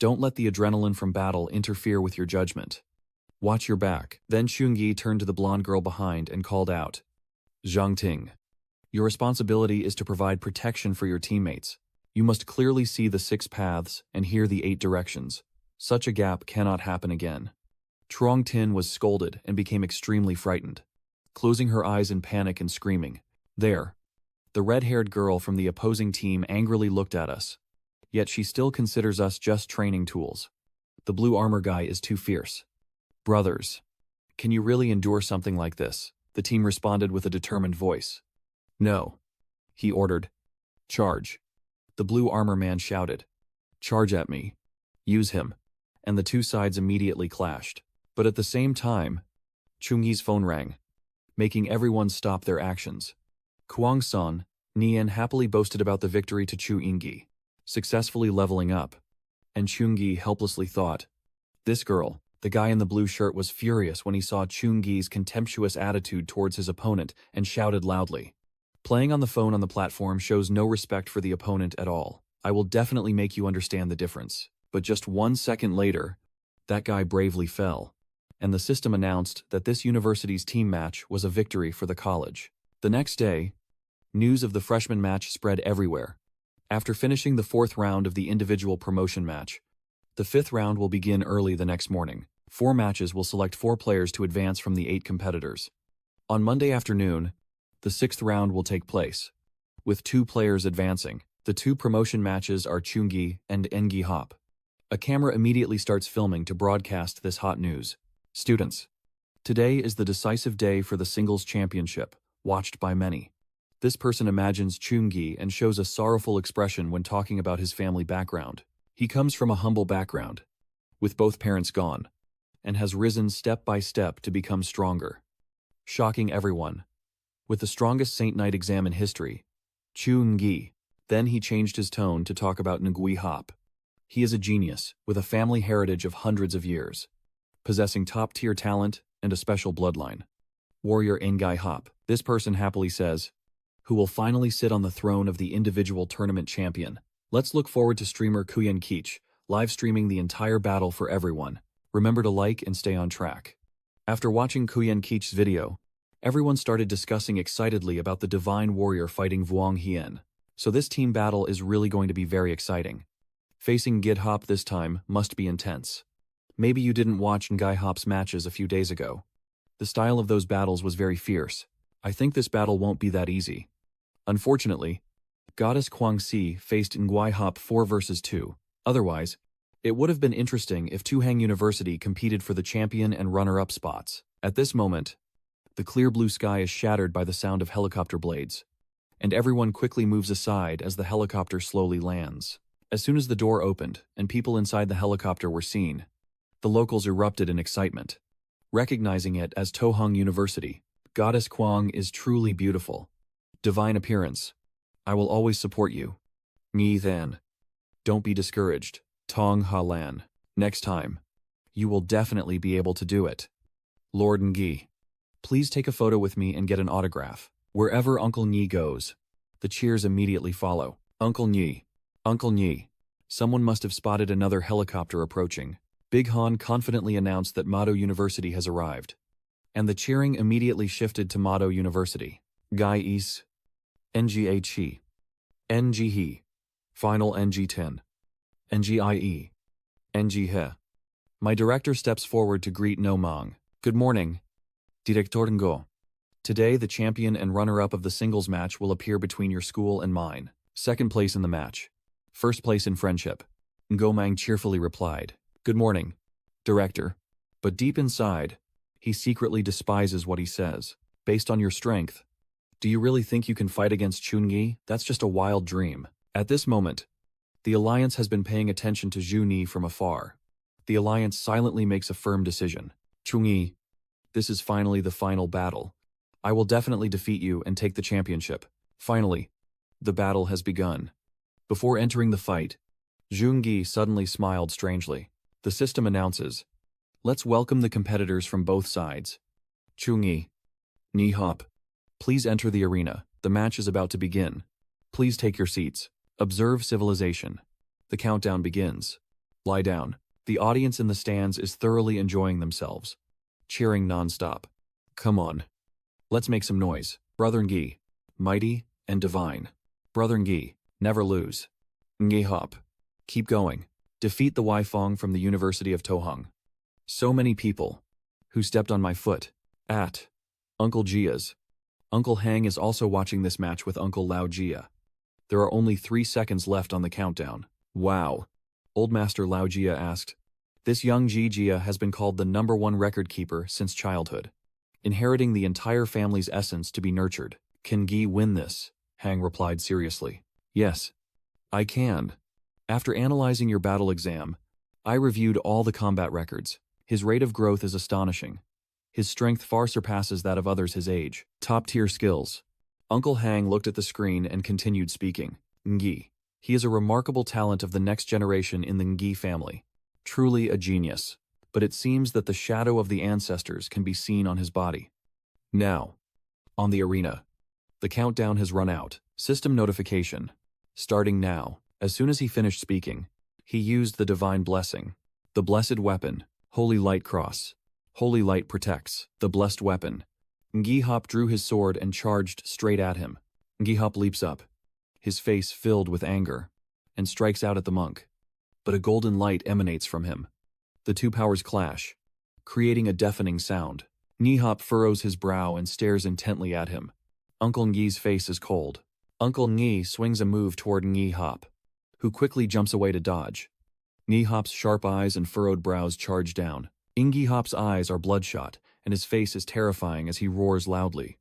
don't let the adrenaline from battle interfere with your judgment. Watch your back. Then Chu Ingyi turned to the blonde girl behind and called out, Zhang Ting, your responsibility is to provide protection for your teammates. You must clearly see the 6 paths and hear the 8 directions. Such a gap cannot happen again. Trong Tin was scolded and became extremely frightened, closing her eyes in panic and screaming. There. The red-haired girl from the opposing team angrily looked at us. Yet she still considers us just training tools. The blue armor guy is too fierce. Brothers, can you really endure something like this? The team responded with a determined voice. No. He ordered. Charge. The blue armor man shouted. Charge at me. Use him. And the two sides immediately clashed. But at the same time, Chungyi's phone rang, making everyone stop their actions. Kwang So-Nian happily boasted about the victory to Chu Ingyi, successfully leveling up, and Chungyi helplessly thought, This girl, the guy in the blue shirt, was furious when he saw Chungi's contemptuous attitude towards his opponent and shouted loudly. Playing on the phone on the platform shows no respect for the opponent at all. I will definitely make you understand the difference. But just 1 second later, that guy bravely fell, and the system announced that this university's team match was a victory for the college. The next day, news of the freshman match spread everywhere. After finishing the 4th round of the individual promotion match, the 5th round will begin early the next morning. 4 matches will select 4 players to advance from the 8 competitors. On Monday afternoon, the 6th round will take place, with 2 players advancing. The 2 promotion matches are Chungi and Engi Hop. A camera immediately starts filming to broadcast this hot news. Students, today is the decisive day for the singles championship, watched by many. This person imagines Chungi and shows a sorrowful expression when talking about his family background. He comes from a humble background, with both parents gone, and has risen step by step to become stronger. Shocking everyone. With the strongest Saint Knight exam in history, Chungi. Then he changed his tone to talk about Ngui Hop. He is a genius, with a family heritage of hundreds of years, possessing top-tier talent and a special bloodline. Warrior Ngai Hop. This person happily says, who will finally sit on the throne of the individual tournament champion. Let's look forward to streamer Kuyen Keech, live streaming the entire battle for everyone. Remember to like and stay on track. After watching Kuyen Keech's video, everyone started discussing excitedly about the Divine Warrior fighting Vuong Hien. So this team battle is really going to be very exciting. Facing Gid Hop this time must be intense. Maybe you didn't watch Ngai Hop's matches a few days ago. The style of those battles was very fierce. I think this battle won't be that easy. Unfortunately, Goddess Kwangsi faced Nguai Hop 4 vs 2. Otherwise, it would have been interesting if Tuhang University competed for the champion and runner-up spots. At this moment, the clear blue sky is shattered by the sound of helicopter blades, and everyone quickly moves aside as the helicopter slowly lands. As soon as the door opened and people inside the helicopter were seen, the locals erupted in excitement. Recognizing it as Tohung University, Goddess Kwang is truly beautiful. Divine appearance. I will always support you. Ngi Than. Don't be discouraged. Tong Halan. Next time, you will definitely be able to do it. Lord Ngi. Please take a photo with me and get an autograph. Wherever Uncle Ngi goes, the cheers immediately follow. Uncle Ngi. Uncle Ngi. Someone must have spotted another helicopter approaching. Big Han confidently announced that Mado University has arrived, and the cheering immediately shifted to Mado University. Gai Is. Nga Chi. Ng He. Final Ng 10. Ngie. Ng He. My director steps forward to greet No Mang. Good morning, Director Ngo. Today, the champion and runner-up of the singles match will appear between your school and mine. Second place in the match. First place in friendship. Ngo Mang cheerfully replied. Good morning, Director. But deep inside, he secretly despises what he says. Based on your strength, do you really think you can fight against Chungi? That's just a wild dream. At this moment, the Alliance has been paying attention to Zhu Ni from afar. The Alliance silently makes a firm decision. Chungi, this is finally the final battle. I will definitely defeat you and take the championship. Finally, the battle has begun. Before entering the fight, Zhungi suddenly smiled strangely. The system announces, let's welcome the competitors from both sides. Chungi, Ni Hop, please enter the arena. The match is about to begin. Please take your seats. Observe civilization. The countdown begins. Lie down. The audience in the stands is thoroughly enjoying themselves, cheering non-stop. Come on. Let's make some noise. Brother Ngi, mighty and divine. Brother Ngi, never lose. Ngi Hop, keep going. Defeat the Weifong from the University of Tohung. So many people who stepped on my foot. At Uncle Jia's. Uncle Hang is also watching this match with Uncle Lao Jia. There are only 3 seconds left on the countdown. Wow. Old Master Lao Jia asked. This young Ji Jia has been called the #1 record keeper since childhood, inheriting the entire family's essence to be nurtured. Can Gi win this? Hang replied seriously. Yes, I can. After analyzing your battle exam, I reviewed all the combat records. His rate of growth is astonishing. His strength far surpasses that of others his age. Top-tier skills. Uncle Hang looked at the screen and continued speaking. Ngi. He is a remarkable talent of the next generation in the Ngi family. Truly a genius. but it seems that the shadow of the ancestors can be seen on his body. Now, on the arena. The countdown has run out. System notification. Starting now. As soon as he finished speaking, he used the divine blessing. The blessed weapon. Holy light cross. Holy light protects. The blessed weapon. Ngihop drew his sword and charged straight at him. Ngihop leaps up, his face filled with anger, and strikes out at the monk. But a golden light emanates from him. The two powers clash, creating a deafening sound. Ngihop furrows his brow and stares intently at him. Uncle Ngi's face is cold. Uncle Ngi swings a move toward Ngihop, who quickly jumps away to dodge. Ngihop's sharp eyes and furrowed brows charge down. Ngihop's eyes are bloodshot, and his face is terrifying as he roars loudly,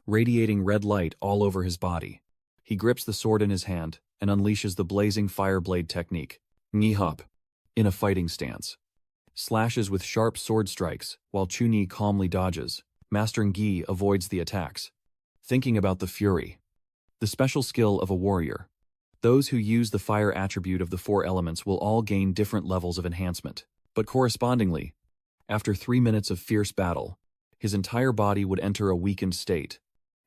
radiating red light all over his body. He grips the sword in his hand and unleashes the blazing fire blade technique. Ngihop, in a fighting stance, slashes with sharp sword strikes while Chuni calmly dodges. Master Ngi avoids the attacks, thinking about the fury, the special skill of a warrior. Those who use the fire attribute of the four elements will all gain different levels of enhancement, but correspondingly, after 3 minutes of fierce battle, his entire body would enter a weakened state.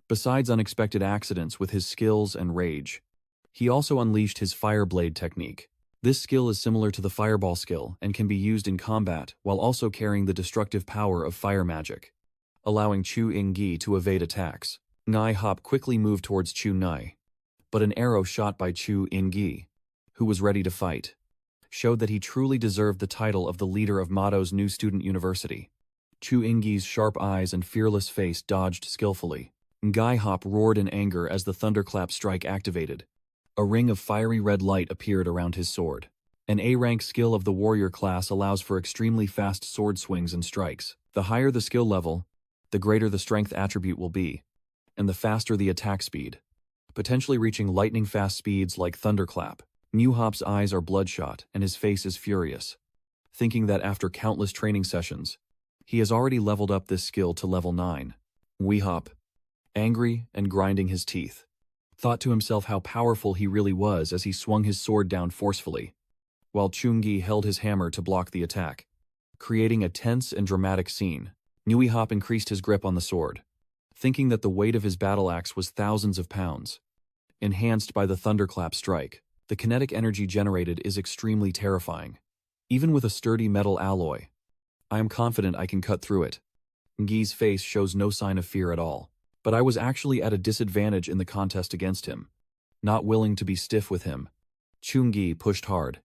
Besides unexpected accidents with his skills and rage, he also unleashed his fire blade technique. This skill is similar to the fireball skill and can be used in combat while also carrying the destructive power of fire magic, allowing Chu Ingyi to evade attacks. Ngai Hop quickly moved towards Chu Nai, but an arrow shot by Chu Ingyi, who was ready to fight, showed that he truly deserved the title of the leader of Mado's new student university. Chu Ingyi's sharp eyes and fearless face dodged skillfully. Ngai Hop roared in anger as the thunderclap strike activated. A ring of fiery red light appeared around his sword. An A-rank skill of the warrior class allows for extremely fast sword swings and strikes. The higher the skill level, the greater the strength attribute will be, and the faster the attack speed, potentially reaching lightning-fast speeds like thunderclap. Ngihop's eyes are bloodshot and his face is furious, thinking that after countless training sessions, he has already leveled up this skill to level 9. Ngihop, angry and grinding his teeth, thought to himself how powerful he really was as he swung his sword down forcefully, while Chungi held his hammer to block the attack, creating a tense and dramatic scene. Ngihop increased his grip on the sword, thinking that the weight of his battle axe was thousands of pounds. Enhanced by the thunderclap strike, the kinetic energy generated is extremely terrifying. Even with a sturdy metal alloy, I am confident I can cut through it. Ngi's face shows no sign of fear at all. But I was actually at a disadvantage in the contest against him. Not willing to be stiff with him, Chungi pushed hard,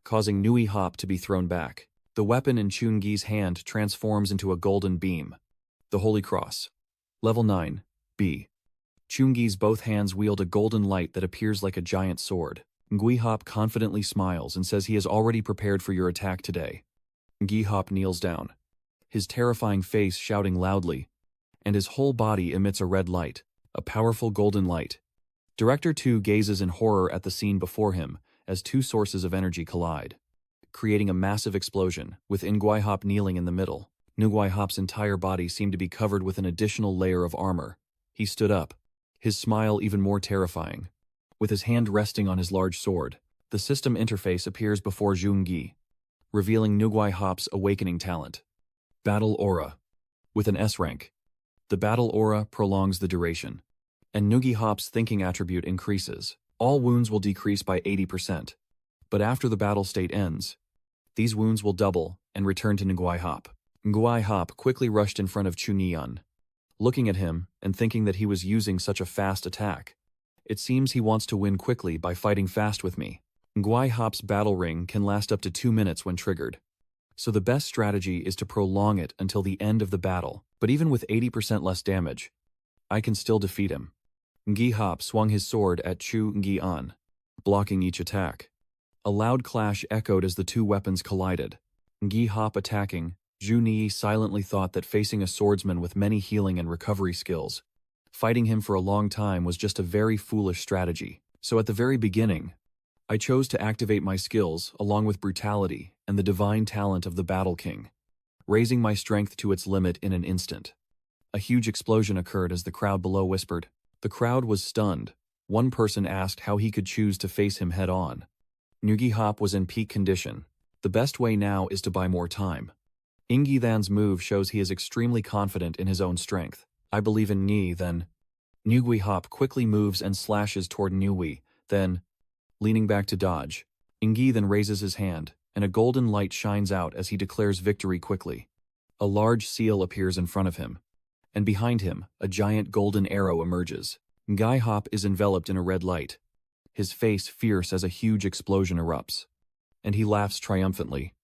causing Ngihop to be thrown back. The weapon in Chungi's hand transforms into a golden beam. The Holy Cross. Level 9, B. Chungi's both hands wield a golden light that appears like a giant sword. Ngihop confidently smiles and says he has already prepared for your attack today. Ngihop kneels down, his terrifying face shouting loudly, and his whole body emits a red light, a powerful golden light. Director 2 gazes in horror at the scene before him as two sources of energy collide, creating a massive explosion, with Ngihop kneeling in the middle. Ngihop's entire body seemed to be covered with an additional layer of armor. He stood up, his smile even more terrifying. With his hand resting on his large sword, the system interface appears before Zhongyi, revealing Ngihop's awakening talent. Battle Aura. With an S rank, the battle aura prolongs the duration, and Ngihop's thinking attribute increases. All wounds will decrease by 80%, but after the battle state ends, these wounds will double and return to Ngihop. Ngihop quickly rushed in front of Chunyan, looking at him and thinking that he was using such a fast attack. It seems he wants to win quickly by fighting fast with me. Ngihop's battle ring can last up to 2 minutes when triggered, so the best strategy is to prolong it until the end of the battle. But even with 80% less damage, I can still defeat him. Ngihop swung his sword at Chu Ngyan, blocking each attack. A loud clash echoed as the two weapons collided. Ngihop attacking, Zhu Ni silently thought that facing a swordsman with many healing and recovery skills, fighting him for a long time was just a very foolish strategy. So at the very beginning, I chose to activate my skills along with brutality and the divine talent of the Battle King, raising my strength to its limit in an instant. A huge explosion occurred as the crowd below whispered. The crowd was stunned. One person asked how he could choose to face him head-on. Ngihop was in peak condition. The best way now is to buy more time. Ingithan's move shows he is extremely confident in his own strength. I believe in Ni, then. Ngui Hop quickly moves and slashes toward Ngui, then, leaning back to dodge. Ingi then raises his hand, and a golden light shines out as he declares victory quickly. A large seal appears in front of him, and behind him, a giant golden arrow emerges. Ngai Hop is enveloped in a red light, his face fierce as a huge explosion erupts, and he laughs triumphantly.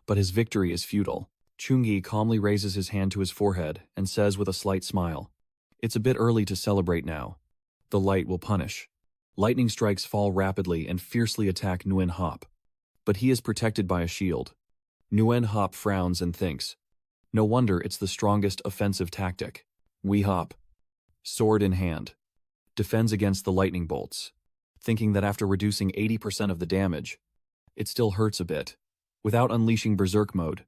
But his victory is futile. Chungi calmly raises his hand to his forehead and says with a slight smile, "It's a bit early to celebrate now. The light will punish." Lightning strikes fall rapidly and fiercely attack Nguyen Hop, but he is protected by a shield. Nguyen Hop frowns and thinks, no wonder it's the strongest offensive tactic. Wee Hop, sword in hand, defends against the lightning bolts, thinking that after reducing 80% of the damage, it still hurts a bit. Without unleashing Berserk mode,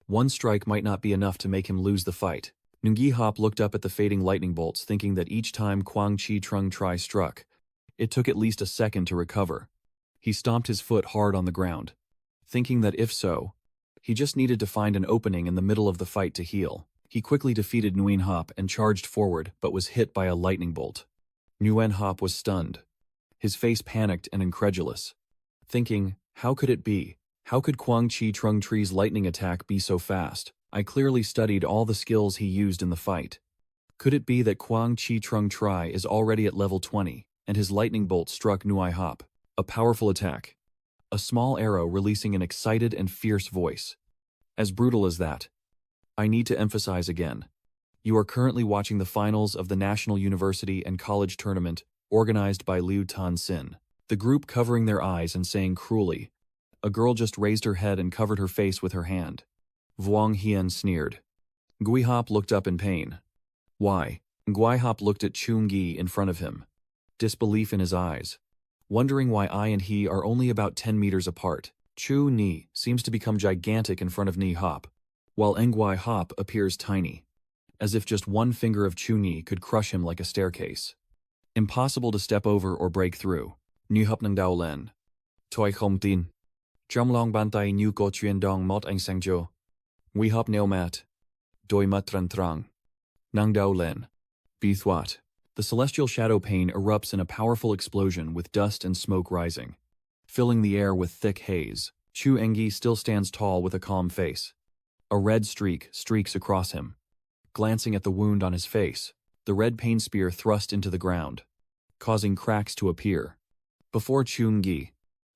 one strike might not be enough to make him lose the fight. Nungi Hop looked up at the fading lightning bolts, thinking that each time Kwang Chi Trung Tri struck, it took at least a second to recover. He stomped his foot hard on the ground, thinking that if so, he just needed to find an opening in the middle of the fight to heal. He quickly defeated Nguyen Hop and charged forward, but was hit by a lightning bolt. Nguyen Hop was stunned, his face panicked and incredulous, thinking, how could it be? How could Kwang Chi Trung Tri's lightning attack be so fast? I clearly studied all the skills he used in the fight. Could it be that Kwang Chi Trung Tri is already at level 20, and his lightning bolt struck Nguyen Hop? A powerful attack. A small arrow releasing an excited and fierce voice. As brutal as that. I need to emphasize again. You are currently watching the finals of the National University and College Tournament organized by Liu Tan Sin. The group covering their eyes and saying cruelly. A girl just raised her head and covered her face with her hand. Vuong Hien sneered. Ngui Hop looked up in pain. Why? Ngui Hop looked at Chung Gi in front of him. Disbelief in his eyes. Wondering why I and he are only about 10 meters apart. Chu Ni seems to become gigantic in front of Ni Hop, while Ngui Hop appears tiny, as if just one finger of Chu Ni could crush him like a staircase. Impossible to step over or break through. Ni Hop Nang Dao Len. Toi Khom Tin. Trong Long Ban Tai Nhu Ko Chuen Dong Mot Anh Sang Jo. Ngui Hop Neo Mat. Doi Mat Tran Trang. Nang Dao Len. Bi Thuat. The celestial shadow pane erupts in a powerful explosion with dust and smoke rising, filling the air with thick haze. Chu Engi still stands tall with a calm face. A red streak streaks across him. Glancing at the wound on his face, the red pain spear thrust into the ground, causing cracks to appear. Before Chun Gi,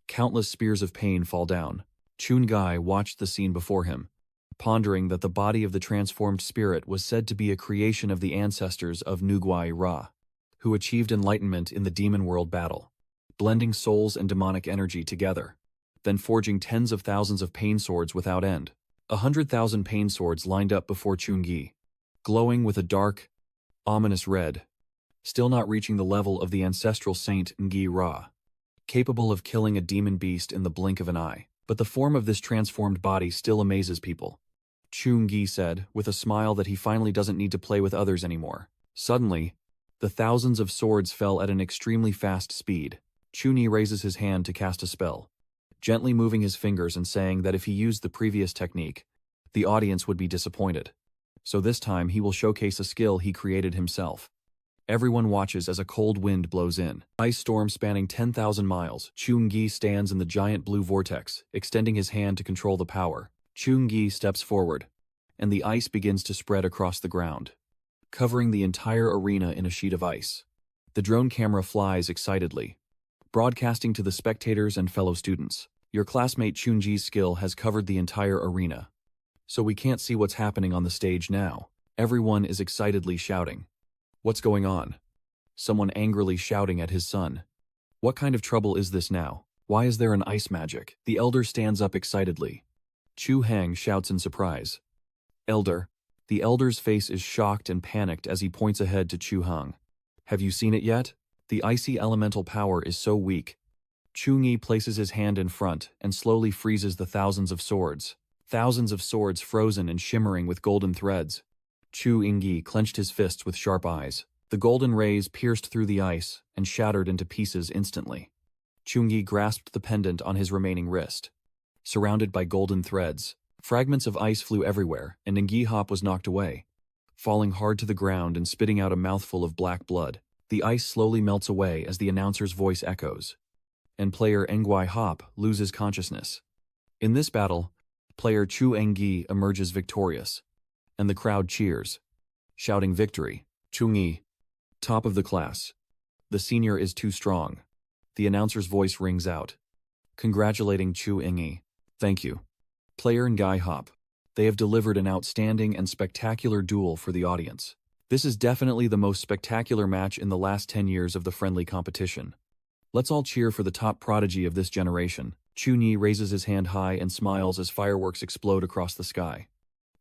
countless spears of pain fall down. Chun Gai watched the scene before him, pondering that the body of the transformed spirit was said to be a creation of the ancestors of Nuguai Ra, who achieved enlightenment in the demon world battle, blending souls and demonic energy together, then forging tens of thousands of pain swords without end. 100,000 pain swords lined up before Chun-Gi, glowing with a dark, ominous red, still not reaching the level of the ancestral saint Ngi Ra, capable of killing a demon beast in the blink of an eye. But the form of this transformed body still amazes people. Chun-Gi said, with a smile, that he finally doesn't need to play with others anymore. Suddenly, the thousands of swords fell at an extremely fast speed. Chun-Yi raises his hand to cast a spell, gently moving his fingers and saying that if he used the previous technique, the audience would be disappointed. So this time he will showcase a skill he created himself. Everyone watches as a cold wind blows in. Ice storm spanning 10,000 miles. Chun-Gi stands in the giant blue vortex, extending his hand to control the power. Chun-Gi steps forward, and the ice begins to spread across the ground, covering the entire arena in a sheet of ice. The drone camera flies excitedly, broadcasting to the spectators and fellow students. Your classmate Chun-Ji's skill has covered the entire arena, so we can't see what's happening on the stage now. Everyone is excitedly shouting. What's going on? Someone angrily shouting at his son. What kind of trouble is this now? Why is there an ice magic? The elder stands up excitedly. Chu Hang shouts in surprise. Elder. The elder's face is shocked and panicked as he points ahead to Chu Hang. Have you seen it yet? The icy elemental power is so weak. Chun-Yi places his hand in front and slowly freezes the thousands of swords. Thousands of swords frozen and shimmering with golden threads. Chu Ingyi clenched his fists with sharp eyes. The golden rays pierced through the ice and shattered into pieces instantly. Chun-Yi grasped the pendant on his remaining wrist. Surrounded by golden threads, Fragments of ice flew everywhere, and Ngi Hop was knocked away, falling hard to the ground and spitting out a mouthful of black blood. The ice slowly melts away as the announcer's voice echoes, and player Ngui Hop loses consciousness. In this battle, player Chu Engi emerges victorious, and the crowd cheers, shouting victory. Chungi, top of the class. The senior is too strong. The announcer's voice rings out, congratulating Chu Engi. Thank you. Player Ngai Hop. They have delivered an outstanding and spectacular duel for the audience. This is definitely the most spectacular match in the last 10 years of the friendly competition. Let's all cheer for the top prodigy of this generation. Chu Ni raises his hand high and smiles as fireworks explode across the sky.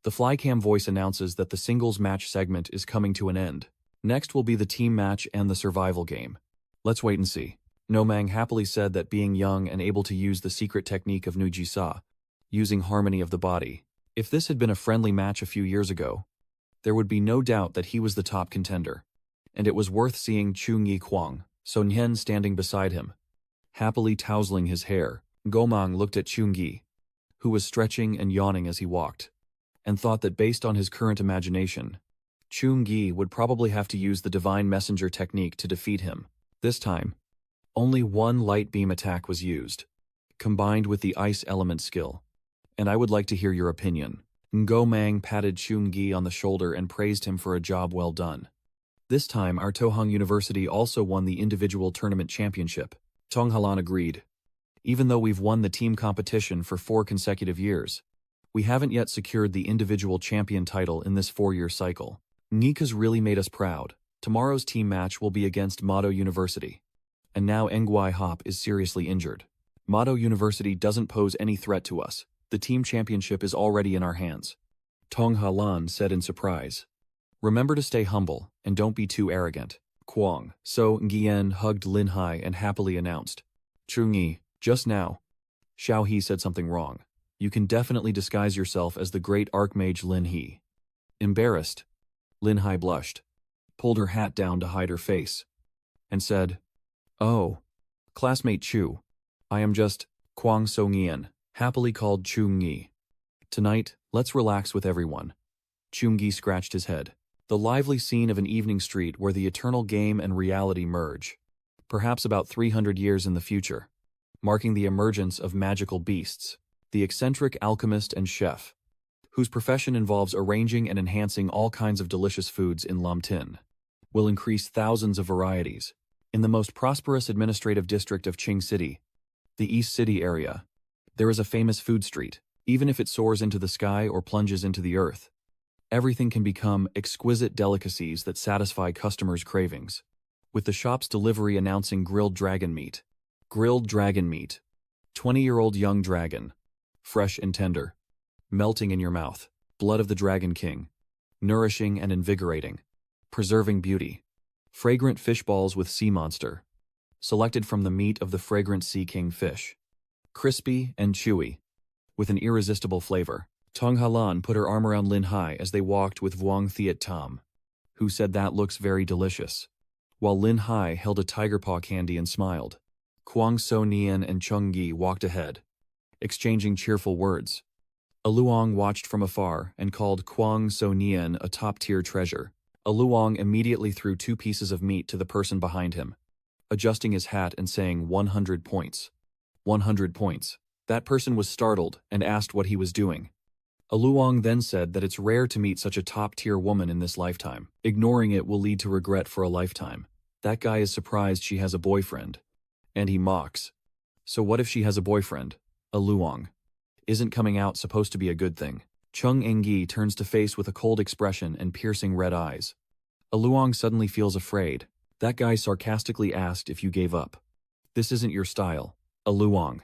The flycam voice announces that the singles match segment is coming to an end. Next will be the team match and the survival game. Let's wait and see. Nomang happily said that being young and able to use the secret technique of Nujisa, using harmony of the body. If this had been a friendly match a few years ago, there would be no doubt that he was the top contender. And it was worth seeing Chu Ngi Kwang, Son Yen standing beside him, happily tousling his hair. Gomang looked at Chu Ngi, who was stretching and yawning as he walked, and thought that based on his current imagination, Chu Ngi would probably have to use the Divine Messenger technique to defeat him. This time, only one light beam attack was used, combined with the ice element skill. And I would like to hear your opinion. Ngomang patted Chu Ngi on the shoulder and praised him for a job well done. This time, our Tohang University also won the individual tournament championship. Tong Halan agreed. Even though we've won the team competition for 4 consecutive years, we haven't yet secured the individual champion title in this 4-year cycle. Nika's really made us proud. Tomorrow's team match will be against Mado University. And now Ngui Hop is seriously injured. Mado University doesn't pose any threat to us. The team championship is already in our hands. Tong Halan said in surprise. Remember to stay humble, and don't be too arrogant. Kwang. So Ngien hugged Lin Hai and happily announced. Chungi, just now, Xiao He said something wrong. You can definitely disguise yourself as the great archmage Lin He. Embarrassed, Lin Hai blushed, pulled her hat down to hide her face, and said, Oh, classmate Chu, I am just Kwang So Ngien, happily called Chungi. Tonight, let's relax with everyone. Chungi scratched his head. The lively scene of an evening street where the eternal game and reality merge, perhaps about 300 years in the future, marking the emergence of magical beasts. The eccentric alchemist and chef, whose profession involves arranging and enhancing all kinds of delicious foods in Lamtin, will increase thousands of varieties. In the most prosperous administrative district of Qing City, the East City area, there is a famous food street. Even if it soars into the sky or plunges into the earth, everything can become exquisite delicacies that satisfy customers' cravings. With the shop's delivery announcing grilled dragon meat. Grilled dragon meat. 20-year-old young dragon. Fresh and tender. Melting in your mouth. Blood of the Dragon King. Nourishing and invigorating. Preserving beauty. Fragrant fish balls with sea monster. Selected from the meat of the fragrant sea king fish. Crispy and chewy, with an irresistible flavor. Tong Halan put her arm around Lin Hai as they walked with Vuong Thiet Tam, who said that looks very delicious, while Lin Hai held a tiger paw candy and smiled. Kwang So Nian and Chung Gi walked ahead, exchanging cheerful words. Aluong watched from afar and called Kwang So Nian a top-tier treasure. Aluong immediately threw 2 pieces of meat to the person behind him, adjusting his hat and saying 100 points. 100 points. That person was startled and asked what he was doing. Aluong then said that it's rare to meet such a top-tier woman in this lifetime. Ignoring it will lead to regret for a lifetime. That guy is surprised she has a boyfriend. And he mocks. So what if she has a boyfriend? Aluong. Isn't coming out supposed to be a good thing? Chung Engi turns to face with a cold expression and piercing red eyes. Aluong suddenly feels afraid. That guy sarcastically asked if you gave up. This isn't your style. Aluong.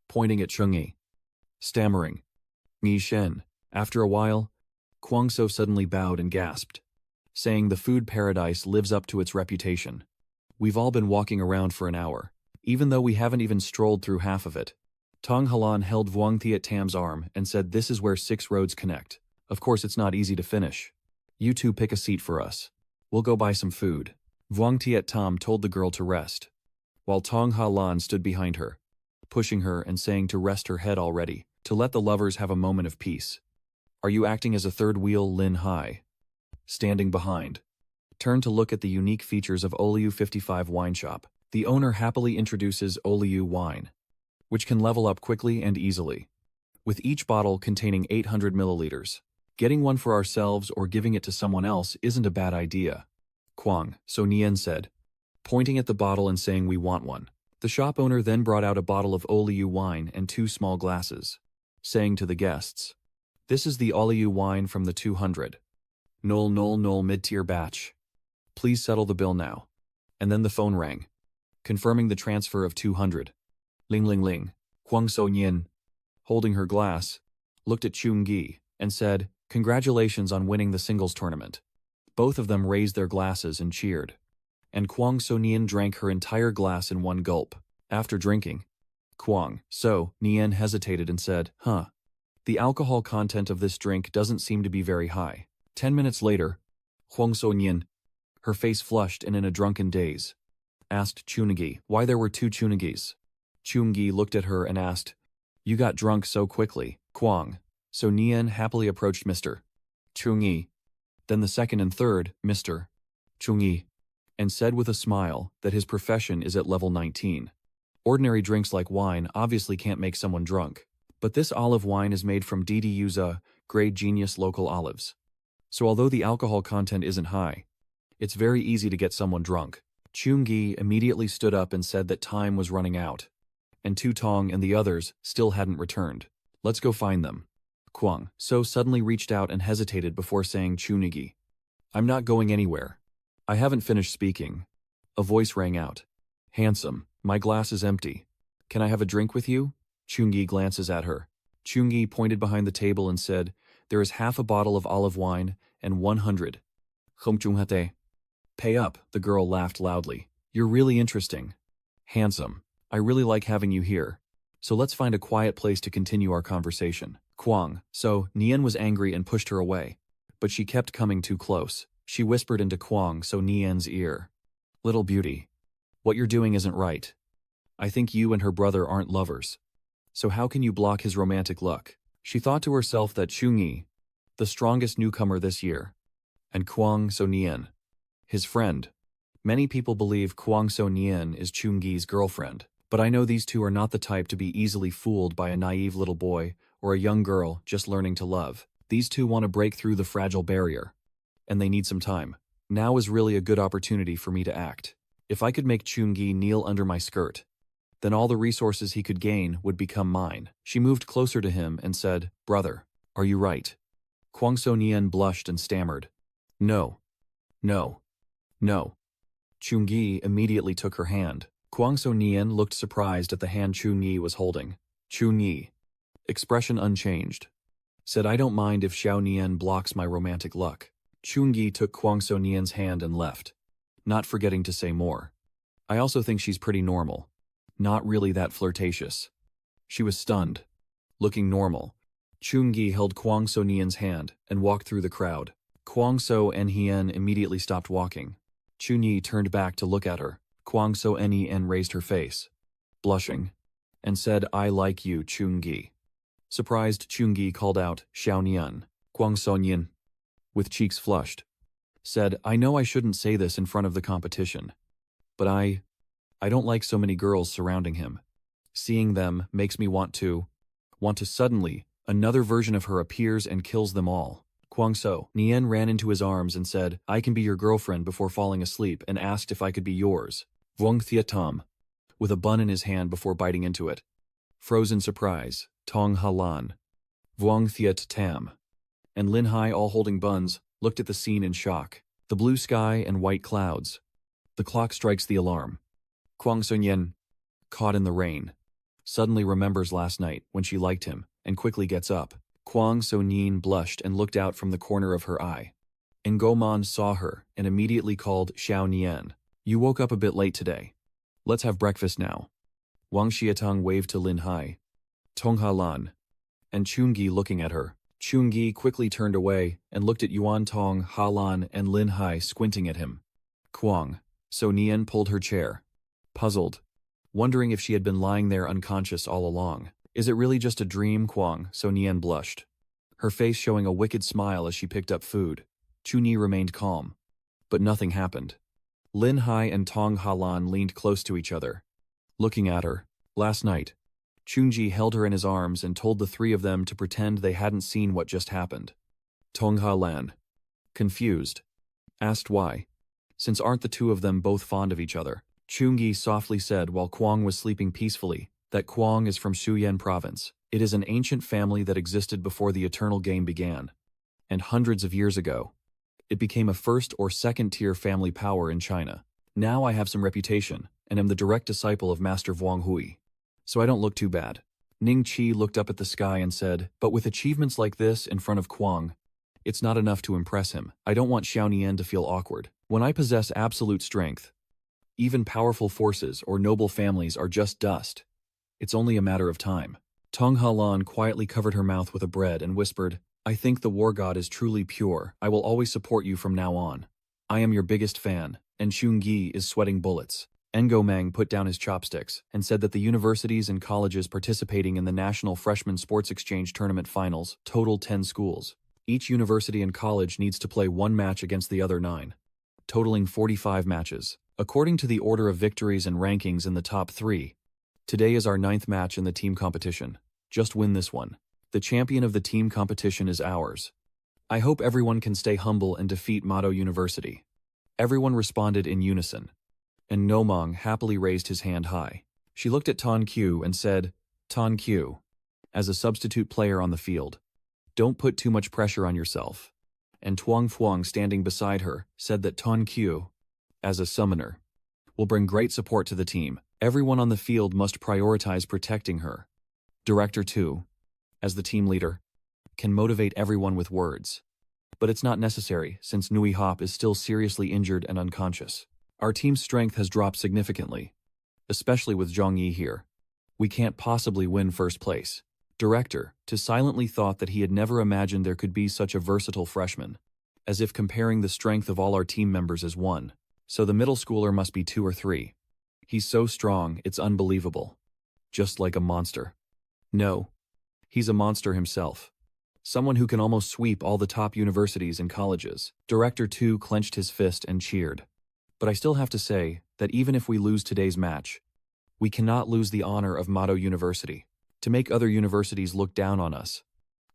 Pointing at Chungi. Stammering. Ni Shen. After a while, Kwangso suddenly bowed and gasped, saying the food paradise lives up to its reputation. We've all been walking around for an hour, even though we haven't even strolled through half of it. Tong Halan held Vuong Thiet Tam's arm and said this is where 6 roads connect. Of course it's not easy to finish. You two pick a seat for us. We'll go buy some food. Vuong Thiet Tam told the girl to rest, while Tong Halan stood behind her, pushing her and saying to rest her head already. to let the lovers have a moment of peace. Are you acting as a third wheel? Lin Hai, standing behind, turned to look at the unique features of Oliu 55 wine shop. The owner happily introduces Oliu wine, which can level up quickly and easily, with each bottle containing 800 milliliters. Getting one for ourselves or giving it to someone else isn't a bad idea, Kwang So Nien said, pointing at the bottle and saying we want one. The shop owner then brought out a bottle of Oliu wine and 2 small glasses, saying to the guests, "This is the Oliu wine from the 200. 000 mid-tier batch. Please settle the bill now." And then the phone rang, confirming the transfer of 200. Ling ling ling. Kwang So Nien, holding her glass, looked at Chung Gi and said, "Congratulations on winning the singles tournament." Both of them raised their glasses and cheered, and Kwang So Nien drank her entire glass in one gulp. After drinking, Kwang So Nien hesitated and said, the alcohol content of this drink doesn't seem to be very high." 10 minutes later, Kwang So Nien, her face flushed and in a drunken daze, asked Chunagi why there were 2 Chunagis. Chungi looked at her and asked, "You got drunk so quickly." Kwang So Nien happily approached Mr. Chungi, then the second and third, Mr. Chungi, and said with a smile that his profession is at level 19. Ordinary drinks like wine obviously can't make someone drunk, but this olive wine is made from DDUZA, grade genius local olives. So although the alcohol content isn't high, it's very easy to get someone drunk. Chungi immediately stood up and said that time was running out, and Tu Tong and the others still hadn't returned. "Let's go find them." Kwang So suddenly reached out and hesitated before saying, "Chunigi, I'm not going anywhere." "I haven't finished speaking." A voice rang out. "Handsome, my glass is empty. Can I have a drink with you?" Chungi glances at her. Chungi pointed behind the table and said, "There is half a bottle of olive wine and 100. Khomchunghate. Pay up," the girl laughed loudly. "You're really interesting. Handsome. I really like having you here. So let's find a quiet place to continue our conversation." Kwang So Nien was angry and pushed her away, but she kept coming too close. She whispered into Kwang So Nien's ear, "Little beauty, what you're doing isn't right. I think you and her brother aren't lovers. So how can you block his romantic luck?" She thought to herself that Chungi, the strongest newcomer this year, and Kwang So Nien, his friend. Many people believe Kwang So Nien is Chungi's girlfriend, but I know these two are not the type to be easily fooled by a naive little boy or a young girl just learning to love. These two want to break through the fragile barrier, and they need some time. Now is really a good opportunity for me to act. If I could make Chungi kneel under my skirt, then all the resources he could gain would become mine. She moved closer to him and said, "Brother, are you right?" Kwang So Nien blushed and stammered, "No. No. No." Chungi immediately took her hand. Kwang So Nien looked surprised at the hand Chungi was holding. Chungi, expression unchanged, said, "I don't mind if Xiao Nian blocks my romantic luck." Chungi took Kwang So Nien's hand and left, not forgetting to say more, "I also think she's pretty normal. Not really that flirtatious." She was stunned. Looking normal. Chungi held Kwang So Nien's hand and walked through the crowd. Kwang So Nien immediately stopped walking. Chunyi turned back to look at her. Kwang So Nien raised her face, blushing, and said, "I like you, Chungi." Surprised, Chungi called out, "Xiao Nian." Kwang So Nien, with cheeks flushed, said, "I know I shouldn't say this in front of the competition, but I don't like so many girls surrounding him. Seeing them makes me want to suddenly, another version of her appears and kills them all." Kwang So Nien ran into his arms and said, "I can be your girlfriend," before falling asleep, and asked if I could be yours. Vuong Thia Tam, with a bun in his hand before biting into it. Frozen surprise, Tong Halan, Vuong Thia Tam, and Lin Hai, all holding buns, looked at the scene in shock. The blue sky and white clouds. The clock strikes the alarm. Kwang So Nien, caught in the rain, suddenly remembers last night when she liked him, and quickly gets up. Kwang So Nien blushed and looked out from the corner of her eye. Ngomon saw her and immediately called Xiao Nian. "You woke up a bit late today. Let's have breakfast now." Wang Xiatong waved to Lin Hai, Tong Halan, and Chungi looking at her. Chungi quickly turned away and looked at Yuan Tong, Halan, and Lin Hai squinting at him. Kwang So Nien pulled her chair, puzzled, wondering if she had been lying there unconscious all along. Is it really just a dream, Kwang? So Nian blushed, her face showing a wicked smile as she picked up food. Chunyi remained calm. But nothing happened. Lin Hai and Tong Halan leaned close to each other, looking at her. Last night, Chunji held her in his arms and told the three of them to pretend they hadn't seen what just happened. Tong Halan, confused, asked why, since aren't the two of them both fond of each other. Chungi softly said while Kwang was sleeping peacefully that Kwang is from Shuyan province. It is an ancient family that existed before the eternal game began, and hundreds of years ago, it became a first or second tier family power in China. Now I have some reputation, and am the direct disciple of Master Vuong Hui, so I don't look too bad. Ning Qi looked up at the sky and said, but with achievements like this in front of Kwang, it's not enough to impress him. I don't want Xiao Nian to feel awkward. When I possess absolute strength, even powerful forces or noble families are just dust. It's only a matter of time. Tong Halan quietly covered her mouth with a bread and whispered, I think the war god is truly pure. I will always support you from now on. I am your biggest fan, and Xun Gi is sweating bullets. Ngo Meng put down his chopsticks and said that the universities and colleges participating in the National Freshman Sports Exchange Tournament Finals total 10 schools. Each university and college needs to play one match against the other 9, totaling 45 matches. According to the order of victories and rankings in the top 3, today is our 9th match in the team competition. Just win this one. The champion of the team competition is ours. I hope everyone can stay humble and defeat Mado University. Everyone responded in unison, and Nomong happily raised his hand high. She looked at Tan Q and said, Tan Q, as a substitute player on the field, don't put too much pressure on yourself. And Tuang Fuang, standing beside her, said that Tan Q, as a summoner, will bring great support to the team. Everyone on the field must prioritize protecting her. Director 2, as the team leader, can motivate everyone with words. But it's not necessary, since Nui Hop is still seriously injured and unconscious. Our team's strength has dropped significantly, especially with Zhang Yi here. We can't possibly win first place. Director, to silently thought that he had never imagined there could be such a versatile freshman, as if comparing the strength of all our team members as one. So the middle schooler must be 2 or 3. He's so strong, it's unbelievable. Just like a monster. No. He's a monster himself. Someone who can almost sweep all the top universities and colleges. Director 2 clenched his fist and cheered. But I still have to say that even if we lose today's match, we cannot lose the honor of Mado University. To make other universities look down on us,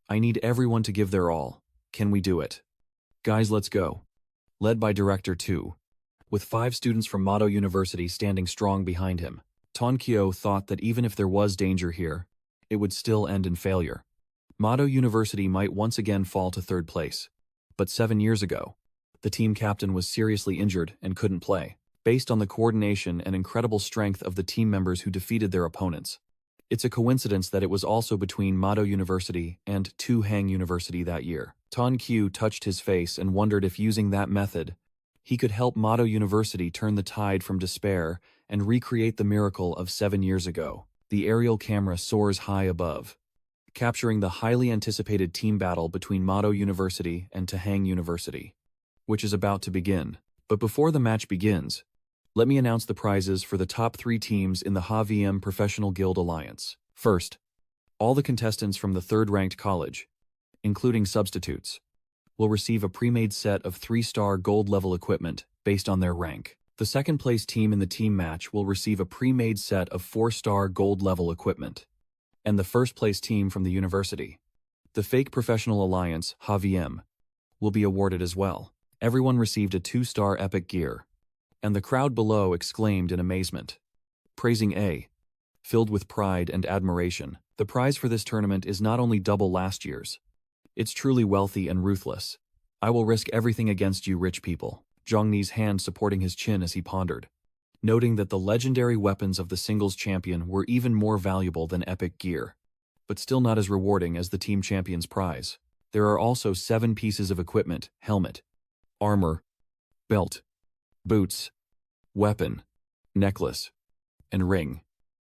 I need everyone to give their all. Can we do it? Guys, let's go. Led by Director 2, with 5 students from Mado University standing strong behind him, Tan Kyo thought that even if there was danger here, it would still end in failure. Mado University might once again fall to 3rd place. But 7 years ago, the team captain was seriously injured and couldn't play, based on the coordination and incredible strength of the team members who defeated their opponents. It's a coincidence that it was also between Mado University and Tu Hang University that year. Tan Q touched his face and wondered if using that method, he could help Mado University turn the tide from despair and recreate the miracle of 7 years ago. The aerial camera soars high above, capturing the highly anticipated team battle between Mado University and Tahang University, which is about to begin. But before the match begins, let me announce the prizes for the top 3 teams in the HVM Professional Guild Alliance. First, all the contestants from the 3rd-ranked college, including substitutes, will receive a pre-made set of 3-star gold-level equipment based on their rank. The second-place team in the team match will receive a pre-made set of 4-star gold-level equipment. And the first-place team from the university, the Fake Professional Alliance, HVM, will be awarded as well. Everyone received a 2-star epic gear, and the crowd below exclaimed in amazement, praising A, filled with pride and admiration. The prize for this tournament is not only double last year's. It's truly wealthy and ruthless. I will risk everything against you rich people. Zhang Ni's hand supporting his chin as he pondered, noting that the legendary weapons of the singles champion were even more valuable than epic gear, but still not as rewarding as the team champion's prize. There are also 7 pieces of equipment: helmet, armor, belt, boots, weapon, necklace, and ring,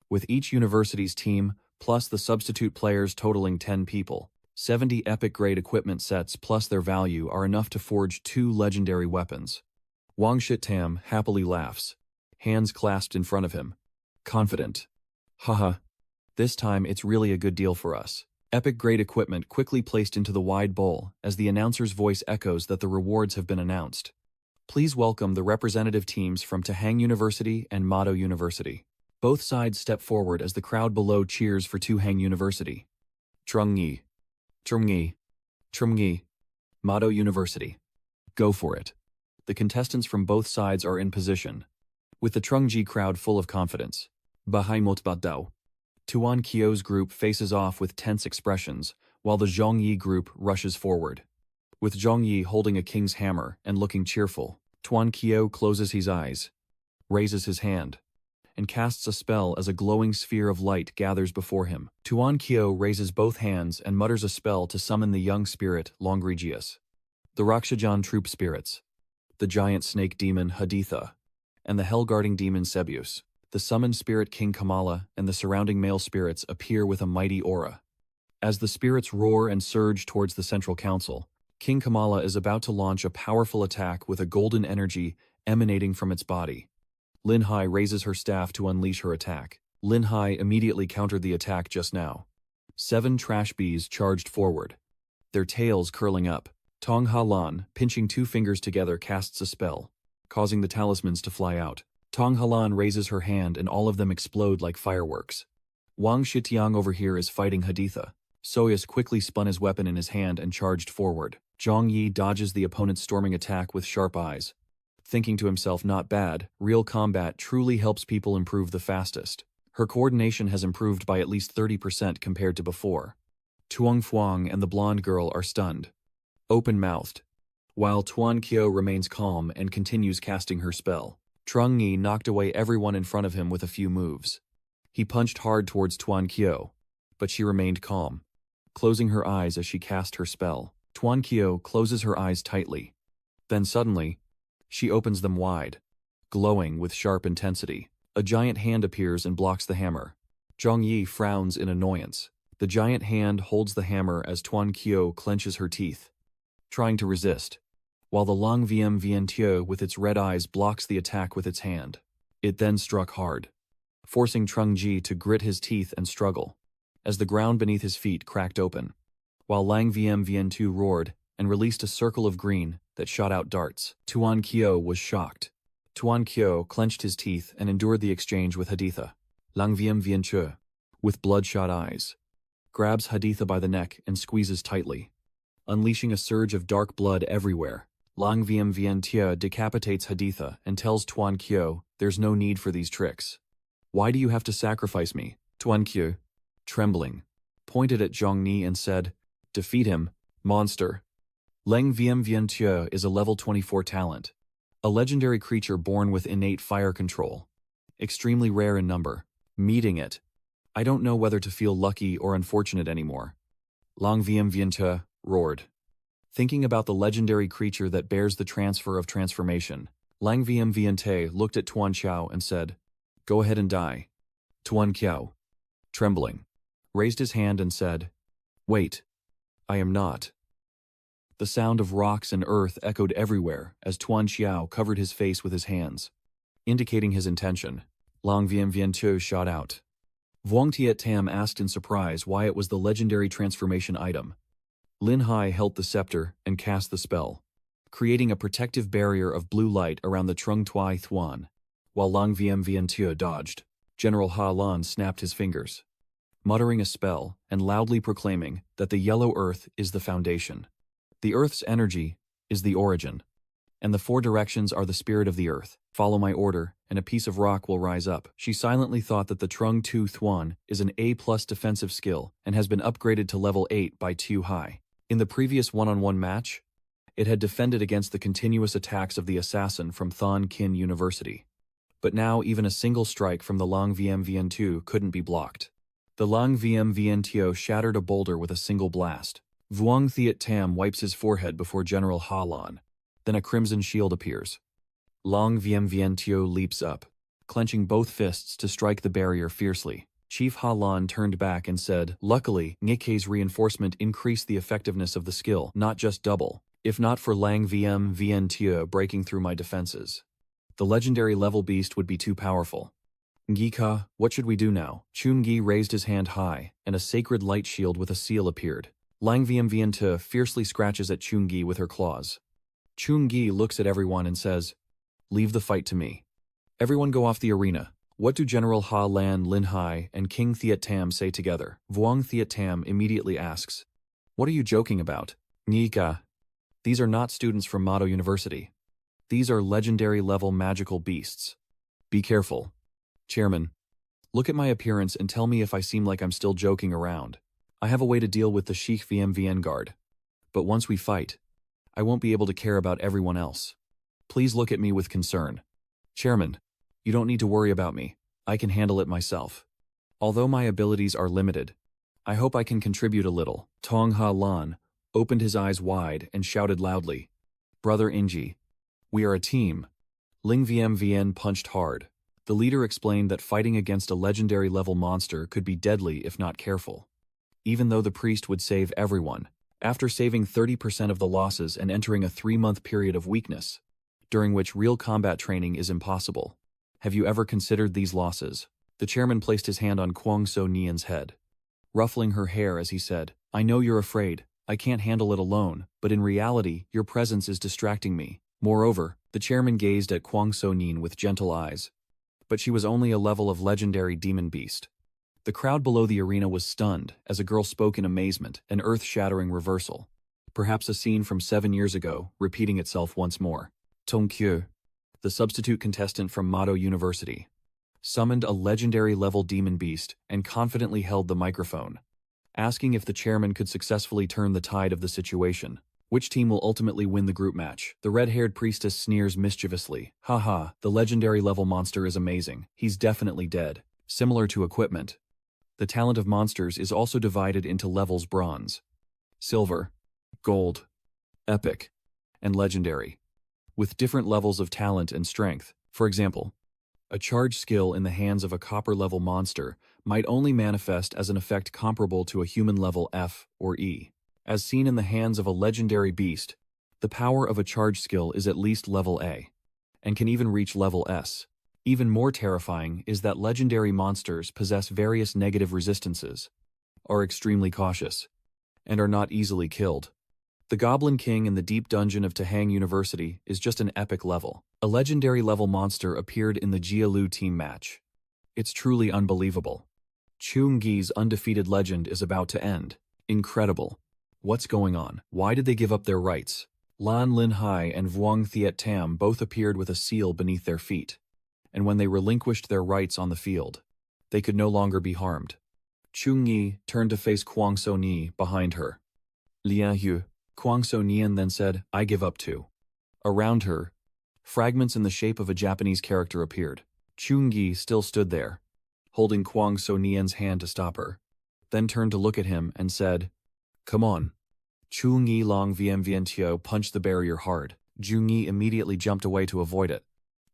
with each university's team plus the substitute players totaling 10 people. 70 epic-grade equipment sets plus their value are enough to forge 2 legendary weapons. Wang Shitam happily laughs, hands clasped in front of him. Confident. Haha. This time it's really a good deal for us. Epic-grade equipment quickly placed into the wide bowl as the announcer's voice echoes that the rewards have been announced. Please welcome the representative teams from Tahang University and Mado University. Both sides step forward as the crowd below cheers for Tahang University. Trungyi. Trungyi. Trungyi. Mado University. Go for it. The contestants from both sides are in position, with the Trungji crowd full of confidence. Bahai Motbadao. Tuan Kyo's group faces off with tense expressions, while the Zhongyi group rushes forward. With Zhongyi holding a king's hammer and looking cheerful, Tuan Kyo closes his eyes, raises his hand, and casts a spell as a glowing sphere of light gathers before him. Tuan Kyo raises both hands and mutters a spell to summon the young spirit Longregius, the Rakshajan troop spirits, the giant snake demon Haditha, and the hell-guarding demon Sebius. The summoned spirit King Kamala and the surrounding male spirits appear with a mighty aura. As the spirits roar and surge towards the central council, King Kamala is about to launch a powerful attack with a golden energy emanating from its body. Lin Hai raises her staff to unleash her attack. Lin Hai immediately countered the attack just now. 7 trash bees charged forward, their tails curling up. Tong Halan, pinching 2 fingers together, casts a spell, causing the talismans to fly out. Tong Halan raises her hand and all of them explode like fireworks. Wang Shitiang over here is fighting Haditha. Soyuz quickly spun his weapon in his hand and charged forward. Zhang Yi dodges the opponent's storming attack with sharp eyes, thinking to himself, not bad, real combat truly helps people improve the fastest. Her coordination has improved by at least 30% compared to before. Tuang Fuang and the blonde girl are stunned, open-mouthed, while Tuan Kyo remains calm and continues casting her spell. Trung Yi knocked away everyone in front of him with a few moves. He punched hard towards Tuan Kyo, but she remained calm, closing her eyes as she cast her spell. Tuan Kyo closes her eyes tightly. Then suddenly, she opens them wide, glowing with sharp intensity. A giant hand appears and blocks the hammer. Zhang Yi frowns in annoyance. The giant hand holds the hammer as Tuan Kyo clenches her teeth, trying to resist, while the Long Viem Vien Tio with its red eyes blocks the attack with its hand. It then struck hard, forcing Trung Ji to grit his teeth and struggle, as the ground beneath his feet cracked open, while Lang Viem Vien Tu roared and released a circle of green that shot out darts. Tuan Kyo was shocked. Tuan Kyo clenched his teeth and endured the exchange with Haditha. Lang Viem Vien Chu, with bloodshot eyes, grabs Haditha by the neck and squeezes tightly, unleashing a surge of dark blood everywhere. Lang Viem Vien Tia decapitates Haditha and tells Tuan Kyo, there's no need for these tricks. Why do you have to sacrifice me? Tuan Kyo, trembling, pointed at Zhang Ni and said, defeat him, monster. Lang Viem Vien Tia is a level 24 talent, a legendary creature born with innate fire control, extremely rare in number. Meeting it, I don't know whether to feel lucky or unfortunate anymore. Lang Viem Vien Tia roared, thinking about the legendary creature that bears the transfer of transformation. Lang Viem Vien Te looked at Tuan Xiao and said, go ahead and die. Tuan Qiao, trembling, raised his hand and said, wait, I am not. The sound of rocks and earth echoed everywhere as Tuan Xiao covered his face with his hands, indicating his intention. Lang Viem Vien Tu shot out. Vuong Tiet Tam asked in surprise why it was the legendary transformation item. Lin Hai held the scepter and cast the spell, creating a protective barrier of blue light around the Trung Tuai Thuan, while Lang Viem Vien Tu dodged. General Halan snapped his fingers, muttering a spell and loudly proclaiming that the yellow earth is the foundation. The earth's energy is the origin, and the 4 directions are the spirit of the earth. Follow my order, and a piece of rock will rise up. She silently thought that the Trung Tu Thuan is an A+ defensive skill and has been upgraded to level 8 by Tu Hai. In the previous one-on-one match, it had defended against the continuous attacks of the assassin from Thon Kin University. But now even a single strike from the Lang Viem Vien Tu couldn't be blocked. The Lang Viem Vien Tio shattered a boulder with a single blast. Vuong Thiet Tam wipes his forehead before General Halan. Then a crimson shield appears. Lang Viem Vien Tio leaps up, clenching both fists to strike the barrier fiercely. Chief Halan turned back and said, luckily, Nikkei's reinforcement increased the effectiveness of the skill, not just double. If not for Lang Viem Vien Tio breaking through my defenses, the legendary level beast would be too powerful. Ngika, what should we do now? Chun-gi raised his hand high, and a sacred light shield with a seal appeared. Lang Viemviente fiercely scratches at Chun-gi with her claws. Chun-gi looks at everyone and says, "Leave the fight to me. Everyone go off the arena." What do General Halan, Lin Hai, and King Thiet Tam say together? Vuong Thiet Tam immediately asks, "What are you joking about?" Ngika, these are not students from Mado University. These are legendary-level magical beasts. Be careful. Chairman, look at my appearance and tell me if I seem like I'm still joking around. I have a way to deal with the Sheikh VMVN guard. But once we fight, I won't be able to care about everyone else. Please look at me with concern. Chairman, you don't need to worry about me. I can handle it myself. Although my abilities are limited, I hope I can contribute a little. Tong Ha Lan opened his eyes wide and shouted loudly, "Brother Inji, we are a team." Ling VMVN punched hard. The leader explained that fighting against a legendary-level monster could be deadly if not careful. Even though the priest would save everyone, after saving 30% of the losses and entering a 3-month period of weakness, during which real combat training is impossible. Have you ever considered these losses? The chairman placed his hand on Kwang So Nian's head, ruffling her hair as he said, "I know you're afraid. I can't handle it alone, but in reality, your presence is distracting me." Moreover, the chairman gazed at Kwang So Nian with gentle eyes. But she was only a level of legendary demon beast. The crowd below the arena was stunned as a girl spoke in amazement, an earth-shattering reversal. Perhaps a scene from 7 years ago, repeating itself once more. Tong Kyu, the substitute contestant from Mado University, summoned a legendary-level demon beast and confidently held the microphone, asking if the chairman could successfully turn the tide of the situation. Which team will ultimately win the group match? The red-haired priestess sneers mischievously. Haha, the legendary-level monster is amazing. He's definitely dead. Similar to equipment, the talent of monsters is also divided into levels: bronze, silver, gold, epic, and legendary, with different levels of talent and strength. For example, a charge skill in the hands of a copper-level monster might only manifest as an effect comparable to a human level F or E. As seen in the hands of a legendary beast, the power of a charge skill is at least level A, and can even reach level S. Even more terrifying is that legendary monsters possess various negative resistances, are extremely cautious, and are not easily killed. The Goblin King in the deep dungeon of Tahang University is just an epic level. A legendary level monster appeared in the Jialu team match. It's truly unbelievable. Chun-gi's undefeated legend is about to end. Incredible. What's going on? Why did they give up their rights? Lan Lin Hai and Vuong Thiet Tam both appeared with a seal beneath their feet, and when they relinquished their rights on the field, they could no longer be harmed. Chun-gi turned to face Kwang So Ni behind her. Lian Yu. Kwang So Nian then said, "I give up too." Around her, fragments in the shape of a Japanese character appeared. Chun-gi still stood there, holding Kwang So Nian's hand to stop her, then turned to look at him and said, "Come on." Chun-gi Long Vientiao punched the barrier hard. Jun-gi immediately jumped away to avoid it,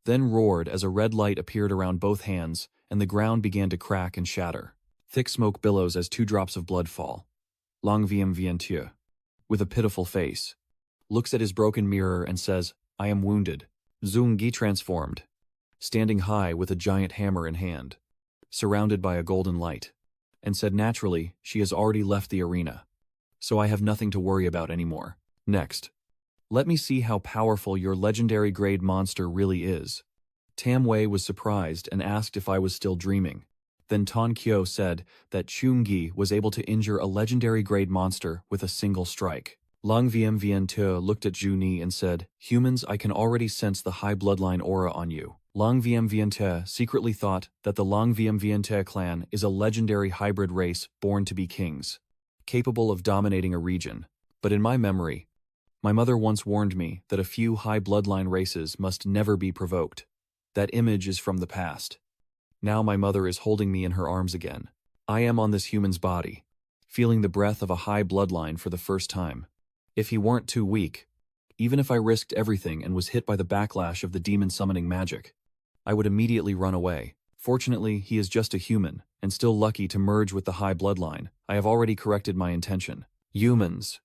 then roared as a red light appeared around both hands and the ground began to crack and shatter. Thick smoke billows as 2 drops of blood fall. Long Vientiao, with a pitiful face, looks at his broken mirror and says, "I am wounded." Zung-gi transformed, standing high with a giant hammer in hand, surrounded by a golden light, and said naturally, "She has already left the arena, so I have nothing to worry about anymore. Next, let me see how powerful your legendary grade monster really is." Tam Wei was surprised and asked if I was still dreaming. Then Tan Kyo said that Chun-gi was able to injure a legendary grade monster with a single strike. Lang Vientiao looked at Ju-ni and said, "Humans, I can already sense the high bloodline aura on you." Lang Vientiao secretly thought that the Lang Vientiao clan is a legendary hybrid race born to be kings, capable of dominating a region. But in my memory, my mother once warned me that a few high bloodline races must never be provoked. That image is from the past. Now my mother is holding me in her arms again. I am on this human's body, feeling the breath of a high bloodline for the first time. If he weren't too weak, even if I risked everything and was hit by the backlash of the demon summoning magic, I would immediately run away. Fortunately, he is just a human, and still lucky to merge with the high bloodline. I have already corrected my intention. Humans.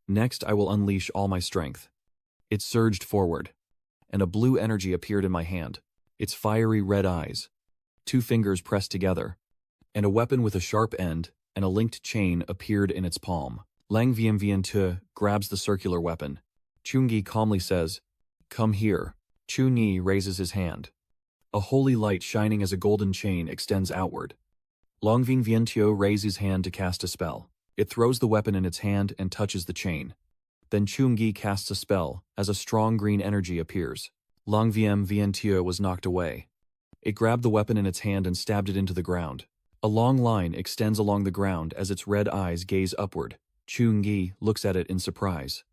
Next, I will unleash all my strength. It surged forward, and a blue energy appeared in my hand, its fiery red eyes, 2 fingers pressed together, and a weapon with a sharp end and a linked chain appeared in its palm. Lang Vian grabs the circular weapon. Chungi calmly says, "Come here." Chu-Ni raises his hand. A holy light shining as a golden chain extends outward. Longving Vientio raises his hand to cast a spell. It throws the weapon in its hand and touches the chain. Then Chungi casts a spell as a strong green energy appears. Longviem Vientio was knocked away. It grabbed the weapon in its hand and stabbed it into the ground. A long line extends along the ground as its red eyes gaze upward. Chungi looks at it in surprise.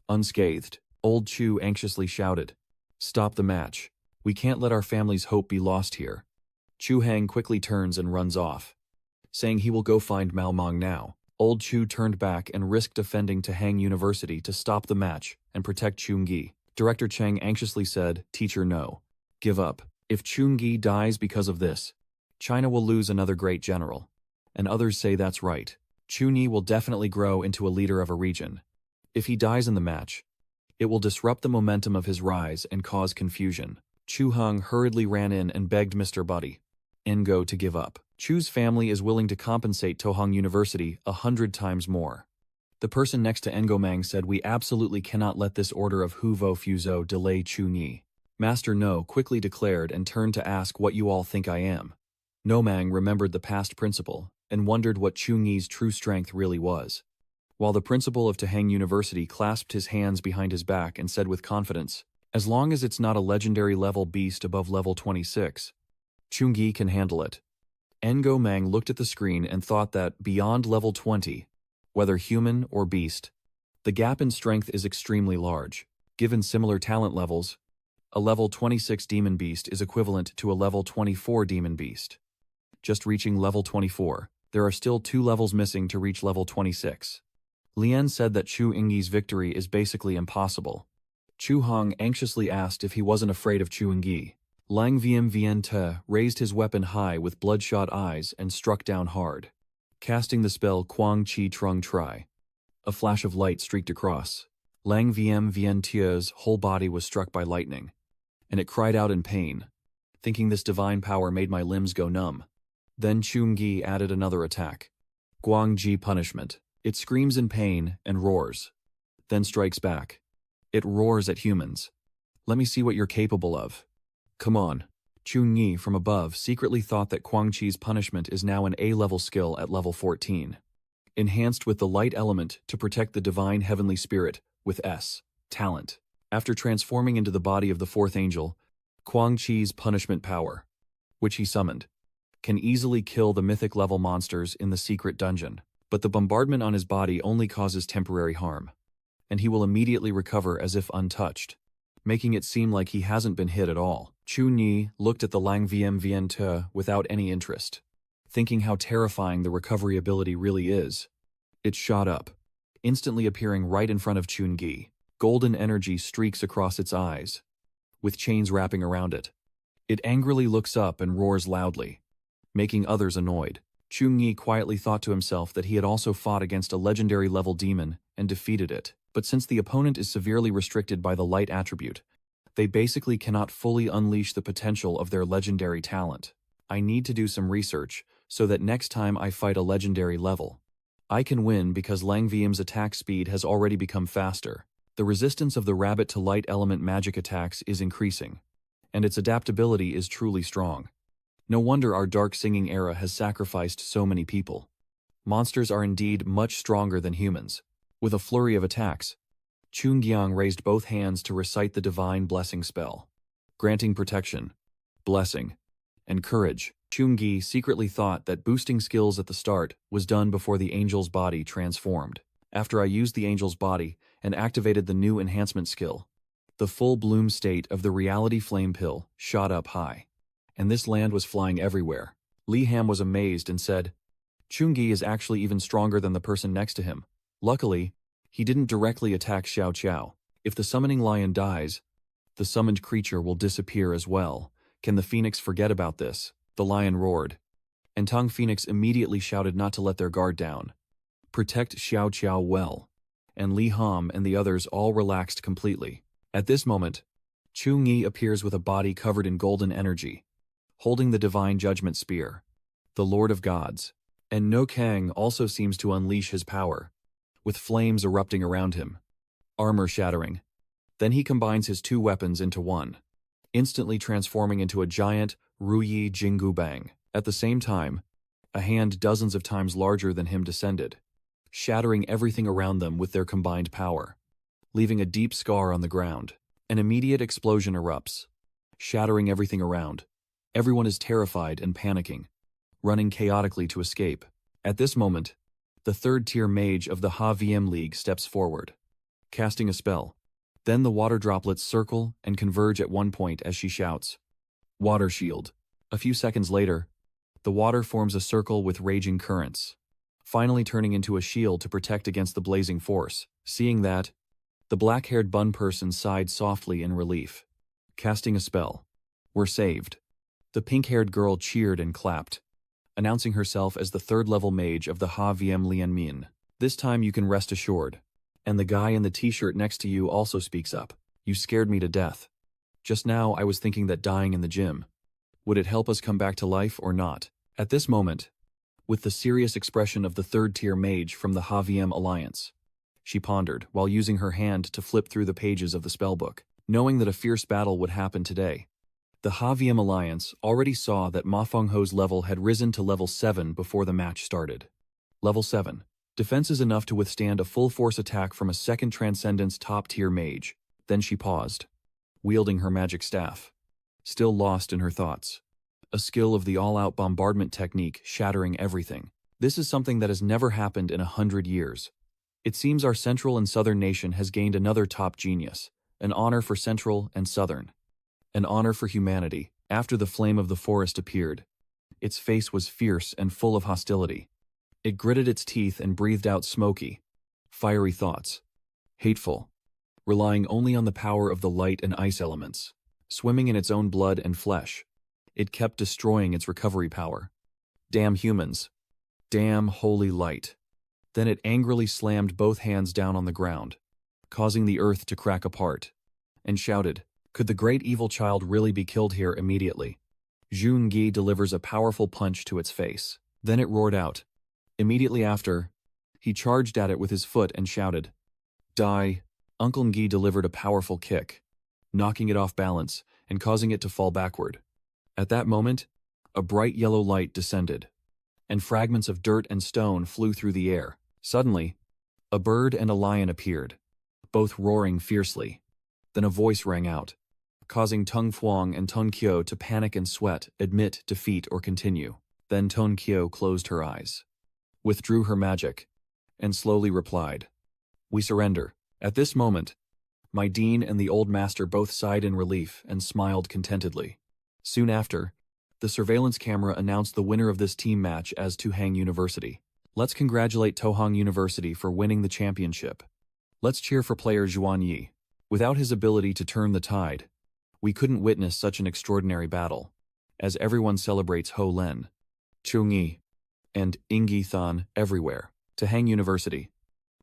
Unscathed, old Chu anxiously shouted, "Stop the match. We can't let our family's hope be lost here." Chu Hang quickly turns and runs off, saying he will go find Mao Mong now. Old Chu turned back and risked defending to Hang University to stop the match and protect Chungi. Director Cheng anxiously said, "Teacher, no. Give up. If Chungi dies because of this, China will lose another great general." And others say that's right. Chu-Ni will definitely grow into a leader of a region. If he dies in the match, it will disrupt the momentum of his rise and cause confusion. Chu Hung hurriedly ran in and begged Mr. Buddy Engo to give up. Chu's family is willing to compensate Tohong University 100 times more. The person next to Engo Mang said, "We absolutely cannot let this order of Huvo Fuzo delay Chu-Ni." Master No quickly declared and turned to ask, "What you all think I am?" No Mang remembered the past principal and wondered what Chu-Ni's true strength really was. While the principal of Tohang University clasped his hands behind his back and said with confidence, "As long as it's not a legendary level beast above level 26, Chungi can handle it." Engo Mang looked at the screen and thought that beyond level 20, whether human or beast, the gap in strength is extremely large. Given similar talent levels, a level 26 demon beast is equivalent to a level 24 demon beast. Just reaching level 24, there are still 2 levels missing to reach level 26. Lien said that Chu Ingyi's victory is basically impossible. Chu Hong anxiously asked if he wasn't afraid of Chu Ingyi. Lang Vien Te raised his weapon high with bloodshot eyes and struck down hard, casting the spell Quang Chi Trung Tri. A flash of light streaked across. Lang Vien Te's whole body was struck by lightning, and it cried out in pain, thinking this divine power made my limbs go numb. Then Chungi added another attack. Guangji Punishment. It screams in pain and roars, then strikes back. It roars at humans. "Let me see what you're capable of. Come on." Chungi from above secretly thought that Guangqi's punishment is now an A-level skill at level 14, enhanced with the light element to protect the divine heavenly spirit with S, talent. After transforming into the body of the fourth angel, Guangqi's punishment power, which he summoned, can easily kill the mythic level monsters in the secret dungeon. But the bombardment on his body only causes temporary harm, and he will immediately recover as if untouched, making it seem like he hasn't been hit at all. Chu-Ni looked at the Lang Vien Te without any interest, thinking how terrifying the recovery ability really is. It shot up, instantly appearing right in front of Chun-Gi. Golden energy streaks across its eyes, with chains wrapping around it. It angrily looks up and roars loudly, making others annoyed. Chun-Gi quietly thought to himself that he had also fought against a legendary level demon and defeated it. But since the opponent is severely restricted by the light attribute, they basically cannot fully unleash the potential of their legendary talent. I need to do some research so that next time I fight a legendary level, I can win because Lang Viem's attack speed has already become faster. The resistance of the rabbit to light element magic attacks is increasing, and its adaptability is truly strong. No wonder our dark singing era has sacrificed so many people. Monsters are indeed much stronger than humans. With a flurry of attacks, Chungyang raised both hands to recite the divine blessing spell, granting protection, blessing, and courage. Chungi secretly thought that boosting skills at the start was done before the angel's body transformed. After I used the angel's body and activated the new enhancement skill, the full bloom state of the reality flame pill shot up high, and this land was flying everywhere. Li Ham was amazed and said, "Chungi is actually even stronger than the person next to him." Luckily, he didn't directly attack Xiao Qiao. If the summoning lion dies, the summoned creature will disappear as well. Can the phoenix forget about this? The lion roared, and Tang Phoenix immediately shouted not to let their guard down. Protect Xiao Qiao well. And Li Ham and the others all relaxed completely. At this moment, Chu Ngi appears with a body covered in golden energy, holding the divine judgment spear, the Lord of Gods. And No Kang also seems to unleash his power, with flames erupting around him, armor shattering. Then he combines his two weapons into one, instantly transforming into a giant Ruyi Jingu Bang. At the same time, a hand dozens of times larger than him descended, shattering everything around them with their combined power, leaving a deep scar on the ground. An immediate explosion erupts, shattering everything around. Everyone is terrified and panicking, running chaotically to escape. At this moment, the third-tier mage of the HVM League steps forward, casting a spell. Then the water droplets circle and converge at one point as she shouts, "Water shield." A few seconds later, the water forms a circle with raging currents, finally turning into a shield to protect against the blazing force. Seeing that, the black-haired bun person sighed softly in relief, casting a spell. "We're saved." The pink-haired girl cheered and clapped, announcing herself as the third-level mage of the HVM Lianmin. "This time you can rest assured." And the guy in the t-shirt next to you also speaks up. "You scared me to death. Just now I was thinking that dying in the gym. Would it help us come back to life or not?" At this moment, with the serious expression of the third-tier mage from the HVM Alliance, she pondered while using her hand to flip through the pages of the spellbook. Knowing that a fierce battle would happen today, the HVM Alliance already saw that Ma Fengho's level had risen to level 7 before the match started. Level 7. Defense is enough to withstand a full-force attack from a second Transcendence top-tier mage. Then she paused, wielding her magic staff, still lost in her thoughts. A skill of the all-out bombardment technique shattering everything. This is something that has never happened in 100 years. It seems our Central and Southern nation has gained another top genius, an honor for Central and Southern, an honor for humanity. After the flame of the forest appeared, its face was fierce and full of hostility. It gritted its teeth and breathed out smoky, fiery thoughts. Hateful, relying only on the power of the light and ice elements, swimming in its own blood and flesh. It kept destroying its recovery power. Damn humans. Damn holy light. Then it angrily slammed both hands down on the ground, causing the earth to crack apart, and shouted, "Could the great evil child really be killed here immediately?" Jun Gi delivers a powerful punch to its face. Then it roared out. Immediately after, he charged at it with his foot and shouted, "Die!" Uncle Ngi delivered a powerful kick, knocking it off balance and causing it to fall backward. At that moment, a bright yellow light descended, and fragments of dirt and stone flew through the air. Suddenly, a bird and a lion appeared, both roaring fiercely. Then a voice rang out, causing Tung Fuang and Tun Kyo to panic and sweat, admit defeat or continue. Then Tun Kyo closed her eyes, withdrew her magic, and slowly replied, "We surrender." At this moment, my dean and the old master both sighed in relief and smiled contentedly. Soon after, the surveillance camera announced the winner of this team match as Tuhang University. Let's congratulate Tohang University for winning the championship. Let's cheer for player Zhuan Yi. Without his ability to turn the tide, we couldn't witness such an extraordinary battle, as everyone celebrates Ho Len, Chung Yi, and Ingyi Than everywhere. Tohang University,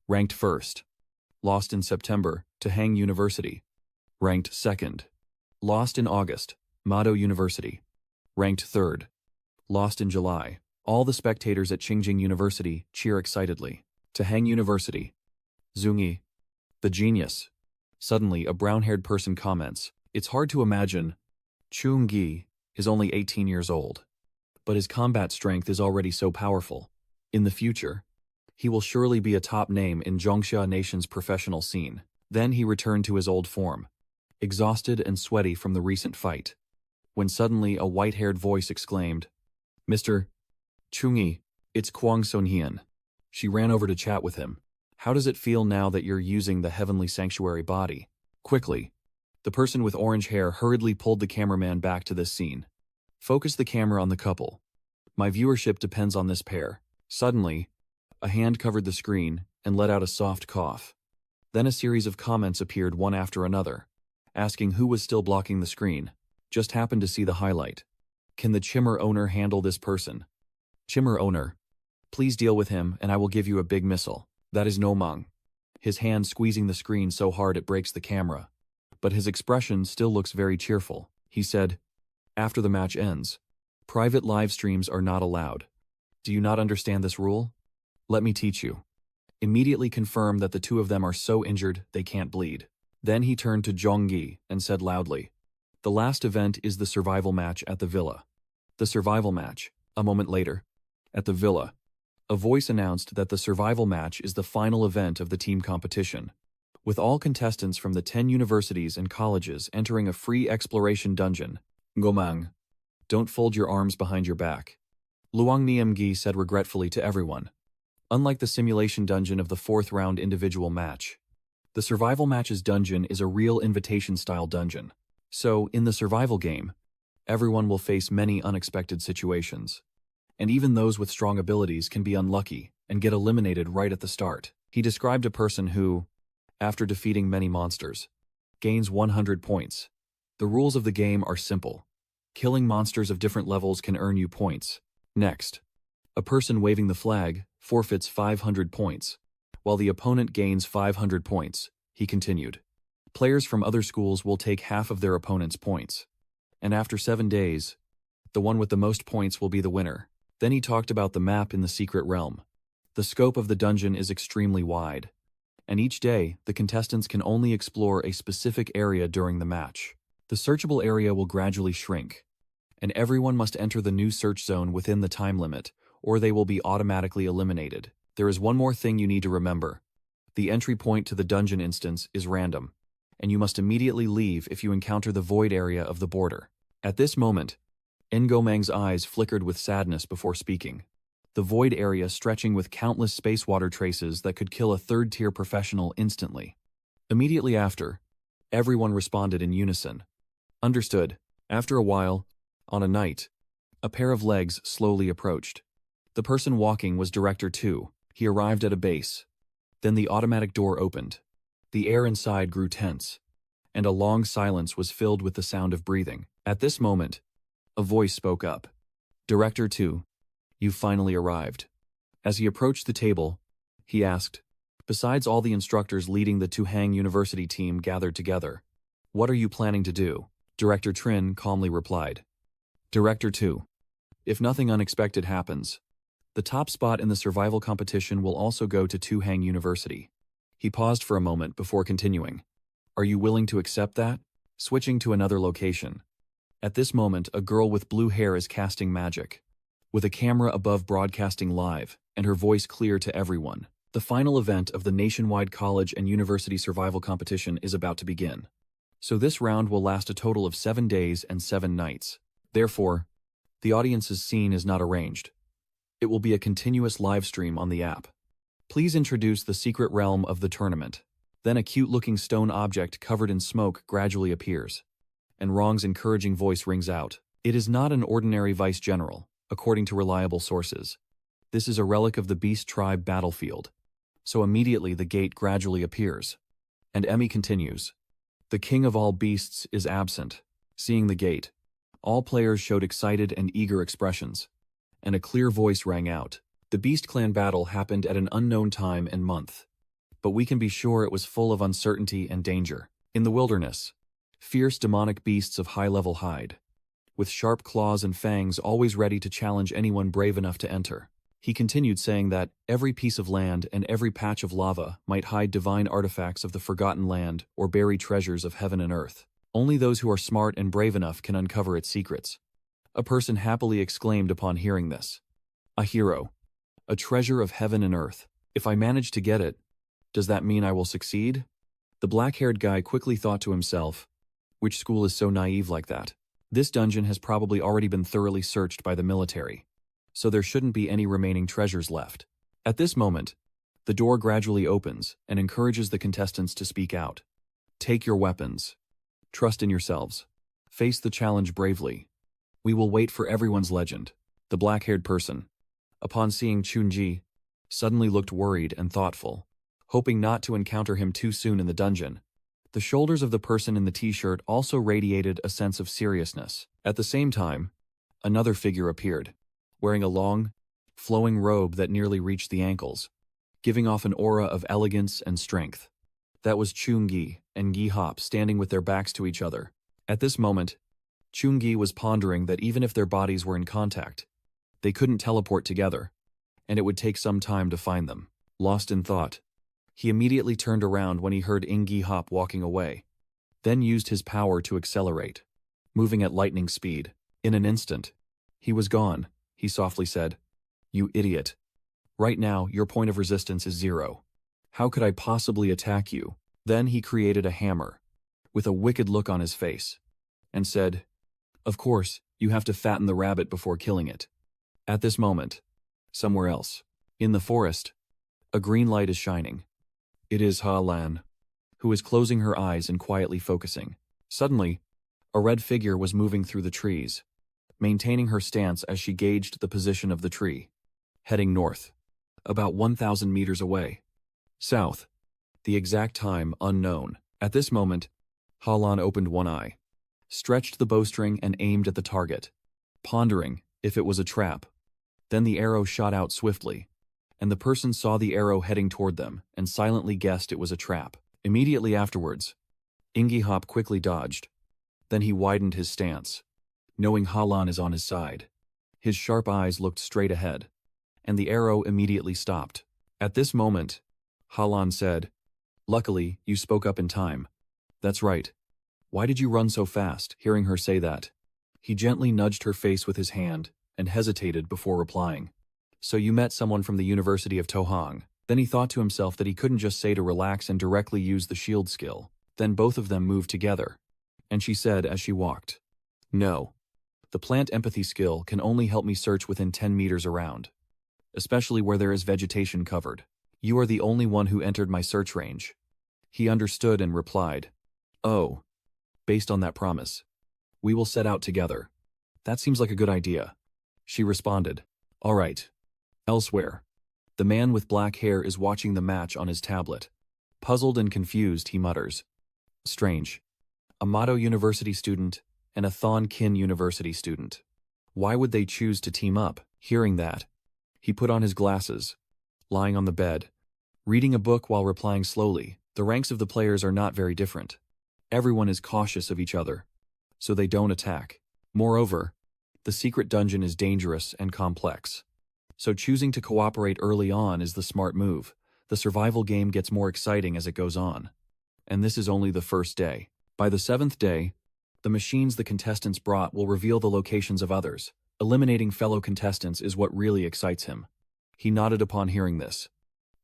ranked first. Lost in September, Tohang University, ranked second. Lost in August, Mado University, ranked third. Lost in July. All the spectators at Qingjing University cheer excitedly. Tohang University, Zhongyi, the genius. Suddenly, a brown-haired person comments, "It's hard to imagine. Chung Gi is only 18 years old, but his combat strength is already so powerful. In the future, he will surely be a top name in Zhongsha Nation's professional scene." Then he returned to his old form, exhausted and sweaty from the recent fight, when suddenly a white-haired voice exclaimed, "Mr. Chungi, it's Kwang Sonhian." She ran over to chat with him. "How does it feel now that you're using the heavenly sanctuary body?" Quickly, the person with orange hair hurriedly pulled the cameraman back to this scene. "Focus the camera on the couple. My viewership depends on this pair." Suddenly, a hand covered the screen and let out a soft cough. Then a series of comments appeared one after another, asking who was still blocking the screen. Just happened to see the highlight. "Can the Chimmer owner handle this person? Chimmer owner, please deal with him and I will give you a big missile." That is Nomang, his hand squeezing the screen so hard it breaks the camera. But his expression still looks very cheerful. He said, "After the match ends, Private live streams are not allowed. Do you not understand this rule? Let me teach you. Immediately confirm that the two of them are so injured they can't bleed. Then he turned to Zhongyi and said loudly, "The last event is the survival match at the villa." The survival match. A moment later, at the villa, a voice announced that the survival match is the final event of the team competition, with all contestants from the 10 universities and colleges entering a free exploration dungeon. Gomang. Don't fold your arms behind your back. Luang Niamgi said regretfully to everyone. Unlike the simulation dungeon of the 4th round individual match, the survival match's dungeon is a real invitation-style dungeon. So, in the survival game, everyone will face many unexpected situations. And even those with strong abilities can be unlucky and get eliminated right at the start. He described a person who, after defeating many monsters, gains 100 points. The rules of the game are simple. Killing monsters of different levels can earn you points. Next, a person waving the flag forfeits 500 points, while the opponent gains 500 points, he continued. Players from other schools will take half of their opponent's points. And after 7 days, the one with the most points will be the winner. Then he talked about the map in the secret realm. The scope of the dungeon is extremely wide, and each day, the contestants can only explore a specific area during the match. The searchable area will gradually shrink, and everyone must enter the new search zone within the time limit, or they will be automatically eliminated. There is one more thing you need to remember. The entry point to the dungeon instance is random, and you must immediately leave if you encounter the void area of the border. At this moment, Ngomang's eyes flickered with sadness before speaking. The void area stretching with countless space water traces that could kill a 3rd-tier professional instantly. Immediately after, everyone responded in unison. Understood. After a while, on a night, a pair of legs slowly approached. The person walking was Director 2. He arrived at a base. Then the automatic door opened. The air inside grew tense, and a long silence was filled with the sound of breathing. At this moment, a voice spoke up. Director 2, you've finally arrived. As he approached the table, he asked, besides all the instructors leading the Tuhang University team gathered together, what are you planning to do? Director Trin calmly replied. Director 2, if nothing unexpected happens, the top spot in the survival competition will also go to Tuhang University. He paused for a moment before continuing. Are you willing to accept that? Switching to another location. At this moment, a girl with blue hair is casting magic, with a camera above broadcasting live, and her voice clear to everyone. The final event of the nationwide college and university survival competition is about to begin. So this round will last a total of 7 days and 7 nights. Therefore, the audience's scene is not arranged. It will be a continuous live stream on the app. Please introduce the secret realm of the tournament. Then a cute-looking stone object covered in smoke gradually appears, and Rong's encouraging voice rings out. It is not an ordinary vice-general, according to reliable sources. This is a relic of the Beast Tribe battlefield. So immediately the gate gradually appears. And Emmy continues. The king of all beasts is absent. Seeing the gate, all players showed excited and eager expressions, and a clear voice rang out. The Beast Clan battle happened at an unknown time and month, but we can be sure it was full of uncertainty and danger. In the wilderness, fierce demonic beasts of high level hide, with sharp claws and fangs always ready to challenge anyone brave enough to enter. He continued saying that every piece of land and every patch of lava might hide divine artifacts of the forgotten land or bury treasures of heaven and earth. Only those who are smart and brave enough can uncover its secrets. A person happily exclaimed upon hearing this. A hero. A treasure of heaven and earth. If I manage to get it, does that mean I will succeed? The black-haired guy quickly thought to himself, which school is so naive like that? This dungeon has probably already been thoroughly searched by the military, so there shouldn't be any remaining treasures left. At this moment, the door gradually opens and encourages the contestants to speak out. Take your weapons. Trust in yourselves. Face the challenge bravely. We will wait for everyone's legend. The black-haired person, upon seeing Chunji, suddenly looked worried and thoughtful, hoping not to encounter him too soon in the dungeon. The shoulders of the person in the t-shirt also radiated a sense of seriousness. At the same time, another figure appeared, wearing a long, flowing robe that nearly reached the ankles, giving off an aura of elegance and strength. That was Chungi and Gi Hop standing with their backs to each other. At this moment, Chungi was pondering that even if their bodies were in contact, they couldn't teleport together, and it would take some time to find them. Lost in thought, he immediately turned around when he heard Ingi hop walking away, then used his power to accelerate, moving at lightning speed. In an instant, he was gone. He softly said, "You idiot. Right now, your point of resistance is 0. How could I possibly attack you?" Then he created a hammer, with a wicked look on his face, and said, "Of course, you have to fatten the rabbit before killing it." At this moment, somewhere else, in the forest, a green light is shining. It is Halan, who is closing her eyes and quietly focusing. Suddenly, a red figure was moving through the trees, maintaining her stance as she gauged the position of the tree, heading north, about 1,000 meters away. South, the exact time unknown. At this moment, Halan opened one eye, stretched the bowstring and aimed at the target, pondering if it was a trap. Then the arrow shot out swiftly, and the person saw the arrow heading toward them and silently guessed it was a trap. Immediately afterwards, Ingi Hop quickly dodged. Then he widened his stance, knowing Halan is on his side. His sharp eyes looked straight ahead, and the arrow immediately stopped. At this moment, Halan said, "Luckily, you spoke up in time." "That's right. Why did you run so fast?" Hearing her say that, he gently nudged her face with his hand and hesitated before replying. "So you met someone from the University of Tohang." Then he thought to himself that he couldn't just say to relax and directly use the shield skill. Then both of them moved together, and she said as she walked, "No. The plant empathy skill can only help me search within 10 meters around, especially where there is vegetation covered. You are the only one who entered my search range." He understood and replied, "Oh. Based on that promise, we will set out together." "That seems like a good idea." She responded, "All right." Elsewhere, the man with black hair is watching the match on his tablet. Puzzled and confused, he mutters, "Strange. A Mato University student and a Thon Kin University student. Why would they choose to team up?" Hearing that, he put on his glasses, lying on the bed, reading a book while replying slowly. The ranks of the players are not very different. Everyone is cautious of each other, so they don't attack. Moreover, the secret dungeon is dangerous and complex. So choosing to cooperate early on is the smart move. The survival game gets more exciting as it goes on. And this is only the first day. By the 7th day, the machines the contestants brought will reveal the locations of others. Eliminating fellow contestants is what really excites him. He nodded upon hearing this.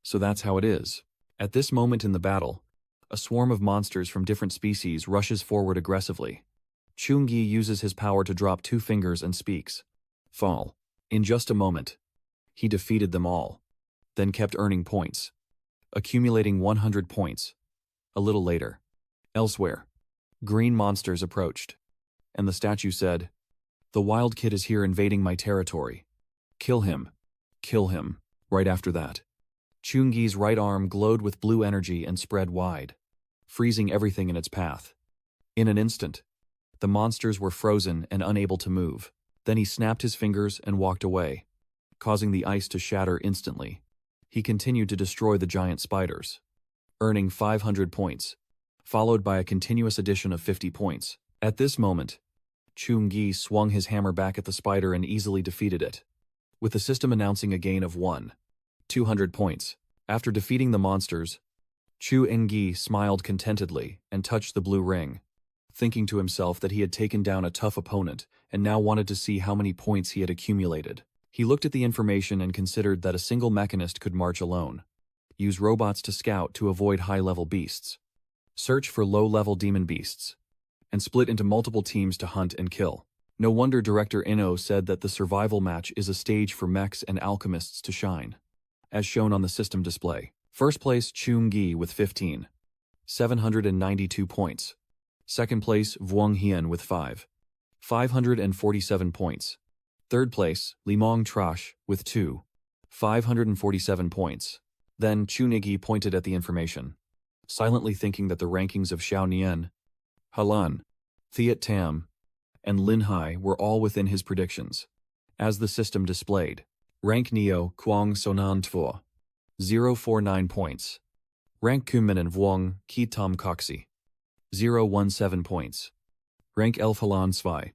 So that's how it is. At this moment in the battle, a swarm of monsters from different species rushes forward aggressively. Chungi uses his power to drop 2 fingers and speaks, "Fall." In just a moment, he defeated them all, then kept earning points, accumulating 100 points. A little later, elsewhere, green monsters approached, and the statue said, "The wild kid is here invading my territory. Kill him. Kill him." Right after that, Chungi's right arm glowed with blue energy and spread wide, freezing everything in its path. In an instant, the monsters were frozen and unable to move. Then he snapped his fingers and walked away, causing the ice to shatter instantly. He continued to destroy the giant spiders, earning 500 points, followed by a continuous addition of 50 points. At this moment, Chungi swung his hammer back at the spider and easily defeated it, with the system announcing a gain of 200 points. After defeating the monsters, Chu Engi smiled contentedly and touched the blue ring, thinking to himself that he had taken down a tough opponent and now wanted to see how many points he had accumulated. He looked at the information and considered that a single mechanist could march alone, use robots to scout to avoid high-level beasts, search for low-level demon beasts, and split into multiple teams to hunt and kill. No wonder Director Inno said that the survival match is a stage for mechs and alchemists to shine, as shown on the system display. First place Chungi with 792 points. Second place Vuong Hien with 547 points. Third place Limong Trash with 547 points. Then Chunigi pointed at the information, silently thinking that the rankings of Xiao Nian, Halan, Thiet Tam, and Lin Hai were all within his predictions. As the system displayed, rank Neo Kuang Sonan Tvo, 049 points. Rank Kumin Vuong Ki Tam Coxi, 017 points. Rank Elf Halan Svi,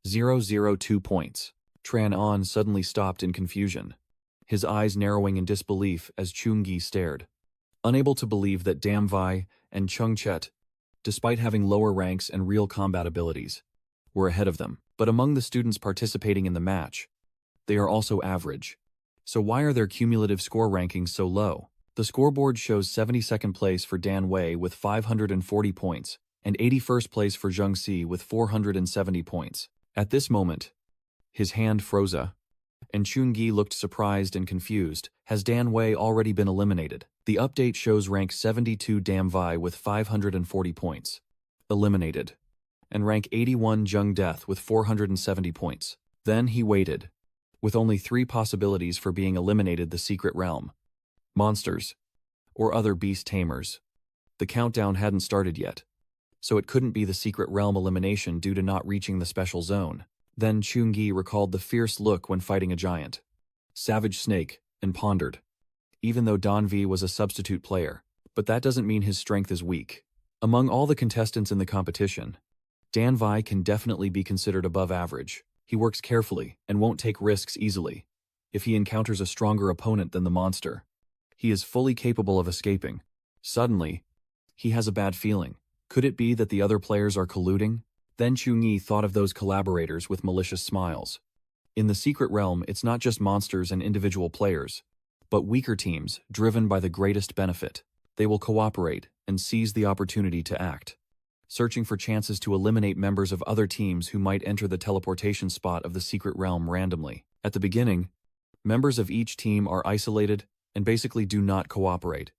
002 points. Tran On suddenly stopped in confusion, his eyes narrowing in disbelief as Chungi stared, unable to believe that Damvai and Chungchet, despite having lower ranks and real combat abilities, were ahead of them. But among the students participating in the match, they are also average. So why are their cumulative score rankings so low? The scoreboard shows 72nd place for Dan Wei with 540 points, and 81st place for Zheng Si with 470 points. At this moment, his hand froze, and Chungi looked surprised and confused. Has Dan Wei already been eliminated? The update shows rank 72 Damvai with 540 points, eliminated, and rank 81 Zheng Death with 470 points. Then he waited, with only 3 possibilities for being eliminated: the secret realm, monsters, or other beast tamers. The countdown hadn't started yet, so it couldn't be the secret realm elimination due to not reaching the special zone. Then Chungi recalled the fierce look when fighting a giant, savage snake, and pondered. Even though Danvi was a substitute player, but that doesn't mean his strength is weak. Among all the contestants in the competition, Danvi can definitely be considered above average. He works carefully and won't take risks easily. If he encounters a stronger opponent than the monster, he is fully capable of escaping. Suddenly, he has a bad feeling. Could it be that the other players are colluding? Then Chungi thought of those collaborators with malicious smiles. In the secret realm, it's not just monsters and individual players, but weaker teams driven by the greatest benefit. They will cooperate and seize the opportunity to act, searching for chances to eliminate members of other teams who might enter the teleportation spot of the secret realm randomly. At the beginning, members of each team are isolated and basically do not cooperate.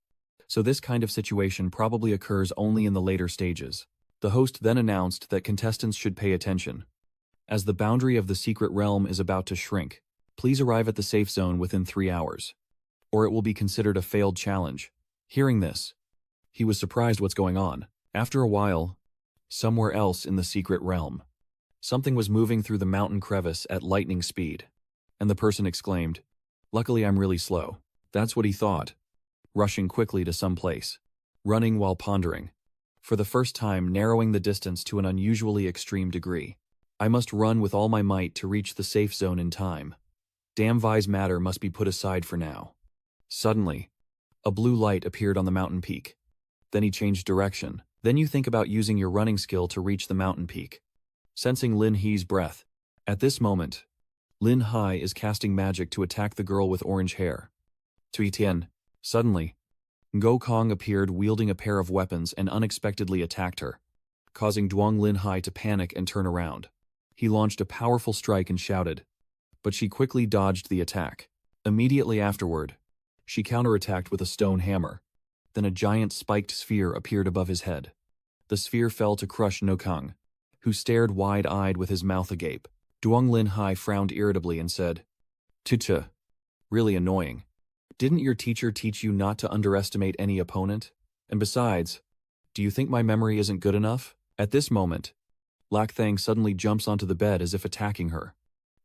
So this kind of situation probably occurs only in the later stages. The host then announced that contestants should pay attention, as the boundary of the secret realm is about to shrink. Please arrive at the safe zone within 3 hours, or it will be considered a failed challenge. Hearing this, he was surprised what's going on. After a while, somewhere else in the secret realm, something was moving through the mountain crevice at lightning speed, and the person exclaimed, "Luckily I'm really slow." That's what he thought, rushing quickly to some place, running while pondering, for the first time narrowing the distance to an unusually extreme degree. I must run with all my might to reach the safe zone in time. Damvai's matter must be put aside for now. Suddenly, a blue light appeared on the mountain peak. Then he changed direction. Then you think about using your running skill to reach the mountain peak. Sensing Lin He's breath. At this moment, Lin Hai is casting magic to attack the girl with orange hair. Tui Tian. Suddenly, Ngo Kong appeared wielding a pair of weapons and unexpectedly attacked her, causing Duang Lin Hai to panic and turn around. He launched a powerful strike and shouted, but she quickly dodged the attack. Immediately afterward, she counterattacked with a stone hammer. Then a giant spiked sphere appeared above his head. The sphere fell to crush Ngo Kong, who stared wide-eyed with his mouth agape. Duang Lin Hai frowned irritably and said, "Tuta, really annoying. Didn't your teacher teach you not to underestimate any opponent? And besides, do you think my memory isn't good enough?" At this moment, Lak Thang suddenly jumps onto the bed as if attacking her.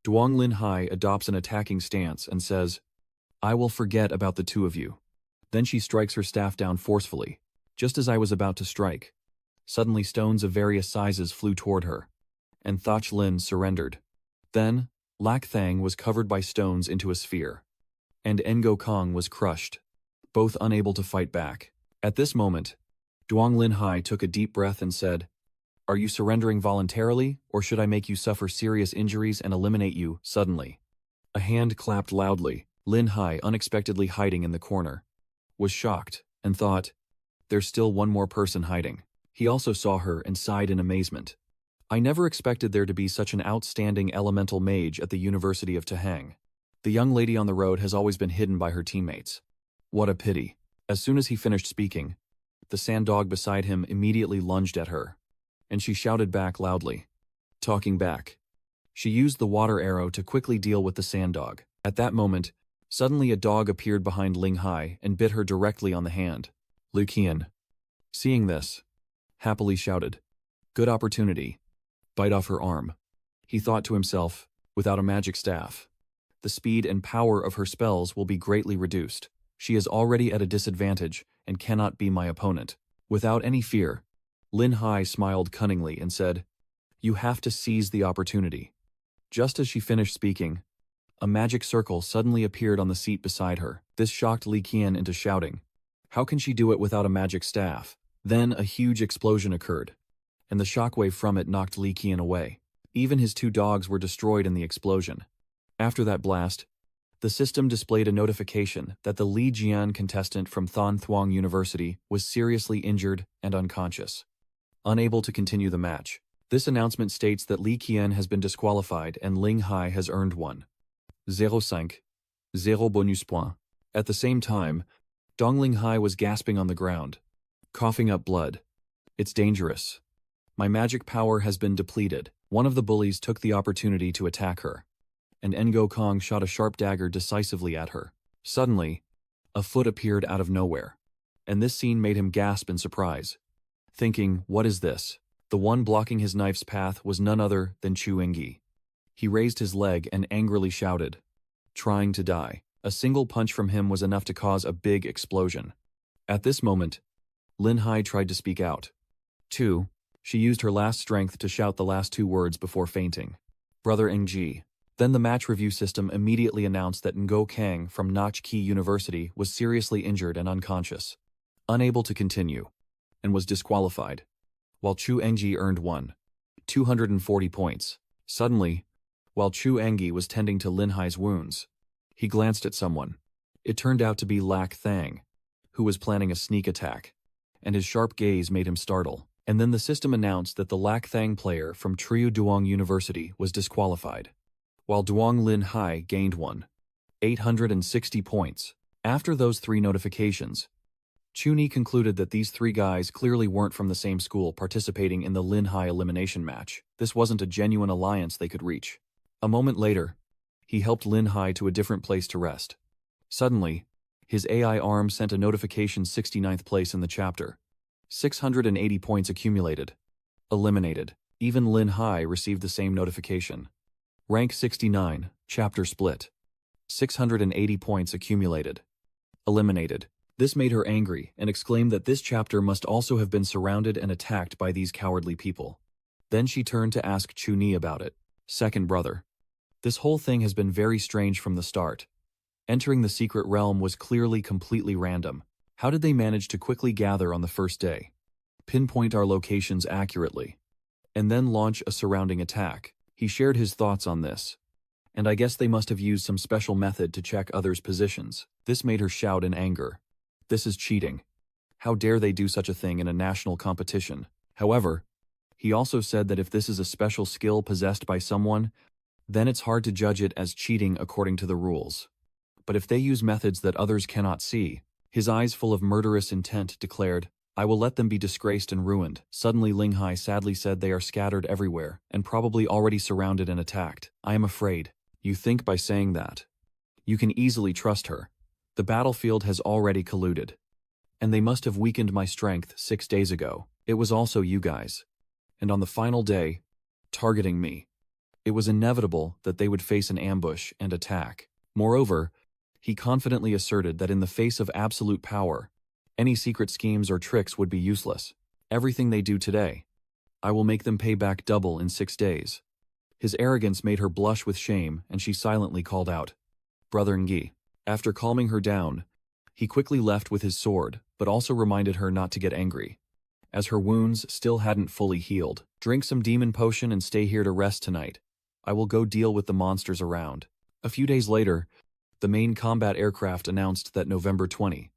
Duang Lin Hai adopts an attacking stance and says, "I will forget about the two of you." Then she strikes her staff down forcefully. Just as I was about to strike, suddenly stones of various sizes flew toward her, and Thach Lin surrendered. Then, Lak Thang was covered by stones into a sphere, and Ngo Kong was crushed, both unable to fight back. At this moment, Duang Lin Hai took a deep breath and said, "Are you surrendering voluntarily, or should I make you suffer serious injuries and eliminate you suddenly?" A hand clapped loudly. Lin Hai, unexpectedly hiding in the corner, was shocked and thought, "There's still one more person hiding." He also saw her and sighed in amazement. "I never expected there to be such an outstanding elemental mage at the University of Tahang. The young lady on the road has always been hidden by her teammates. What a pity." As soon as he finished speaking, the sand dog beside him immediately lunged at her, and she shouted back loudly. Talking back, she used the water arrow to quickly deal with the sand dog. At that moment, suddenly a dog appeared behind Ling Hai and bit her directly on the hand. Lu Qian, seeing this, happily shouted, "Good opportunity. Bite off her arm." He thought to himself, without a magic staff, the speed and power of her spells will be greatly reduced. She is already at a disadvantage and cannot be my opponent. Without any fear, Lin Hai smiled cunningly and said, You have to seize the opportunity. Just as she finished speaking, a magic circle suddenly appeared on the seat beside her. This shocked Li Qian into shouting, "How can she do it without a magic staff?" Then a huge explosion occurred, and the shockwave from it knocked Li Qian away. Even his 2 dogs were destroyed in the explosion. After that blast, the system displayed a notification that the Li Jian contestant from Thanh Thuong University was seriously injured and unconscious, unable to continue the match. This announcement states that Li Qian has been disqualified and Ling Hai has earned 1.05 0 bonus point. At the same time, Dong Ling Hai was gasping on the ground, coughing up blood. "It's dangerous. My magic power has been depleted." One of the bullies took the opportunity to attack her, and Ngo Kong shot a sharp dagger decisively at her. Suddenly, a foot appeared out of nowhere, and this scene made him gasp in surprise, thinking, "What is this?" The one blocking his knife's path was none other than Chu Engyi. He raised his leg and angrily shouted, "Trying to die." A single punch from him was enough to cause a big explosion. At this moment, Lin Hai tried to speak out. She used her last strength to shout the last 2 words before fainting. "Brother Engji." Then the match review system immediately announced that Ngo Kang from Nach Ki University was seriously injured and unconscious, unable to continue, and was disqualified, while Chu Engji earned 240 points. Suddenly, while Chu Engyi was tending to Lin Hai's wounds, he glanced at someone. It turned out to be Lac Thang, who was planning a sneak attack, and his sharp gaze made him startle. And then the system announced that the Lac Thang player from Triu Duong University was disqualified, while Duong Lin Hai gained 860 points. After those 3 notifications, Chuni concluded that these 3 guys clearly weren't from the same school participating in the Lin Hai elimination match. This wasn't a genuine alliance they could reach. A moment later, he helped Lin Hai to a different place to rest. Suddenly, his AI arm sent a notification 69th place in the chapter. 680 points accumulated. Eliminated. Even Lin Hai received the same notification. Rank 69, chapter split. 680 points accumulated. Eliminated. This made her angry and exclaimed that this chapter must also have been surrounded and attacked by these cowardly people. Then she turned to ask Chu Ni about it. "Second brother. This whole thing has been very strange from the start. Entering the secret realm was clearly completely random. How did they manage to quickly gather on the first day, pinpoint our locations accurately, and then launch a surrounding attack?" He shared his thoughts on this. "And I guess they must have used some special method to check others' positions." This made her shout in anger. "This is cheating. How dare they do such a thing in a national competition?" However, he also said that if this is a special skill possessed by someone, then it's hard to judge it as cheating according to the rules. But if they use methods that others cannot see, his eyes full of murderous intent declared, "I will let them be disgraced and ruined." Suddenly Ling Hai sadly said, "They are scattered everywhere, and probably already surrounded and attacked. I am afraid." "You think by saying that. You can easily trust her. The battlefield has already colluded. And they must have weakened my strength 6 days ago. It was also you guys. And on the final day, targeting me. It was inevitable that they would face an ambush and attack." Moreover, he confidently asserted that in the face of absolute power, any secret schemes or tricks would be useless. "Everything they do today, I will make them pay back double in 6 days." His arrogance made her blush with shame, and she silently called out, "Brother Ngi." After calming her down, he quickly left with his sword, but also reminded her not to get angry, as her wounds still hadn't fully healed. "Drink some demon potion and stay here to rest tonight. I will go deal with the monsters around." A few days later, the main combat aircraft announced that November 20,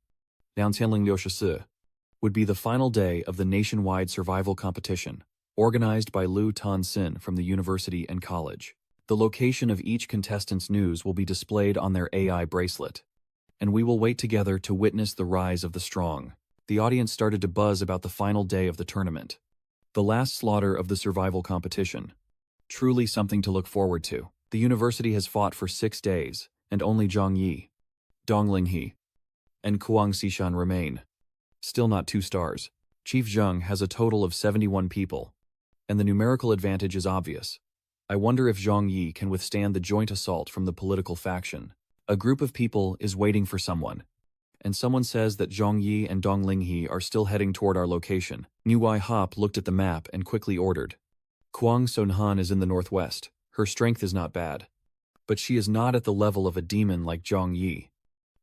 would be the final day of the nationwide survival competition, organized by Liu Tan-sin from the university and college. The location of each contestant's news will be displayed on their AI bracelet, and we will wait together to witness the rise of the strong. The audience started to buzz about the final day of the tournament, the last slaughter of the survival competition. Truly something to look forward to. The university has fought for 6 days, and only Zhang Yi, Dong Linghe, and Kuang Xishan remain. Still not 2 stars. Chief Zheng has a total of 71 people, and the numerical advantage is obvious. I wonder if Zhang Yi can withstand the joint assault from the political faction. A group of people is waiting for someone, and someone says that Zhang Yi and Dong Linghe are still heading toward our location. Niu Wai Hop looked at the map and quickly ordered, Kwang Sonhan is in the northwest. Her strength is not bad. But she is not at the level of a demon like Zhang Yi.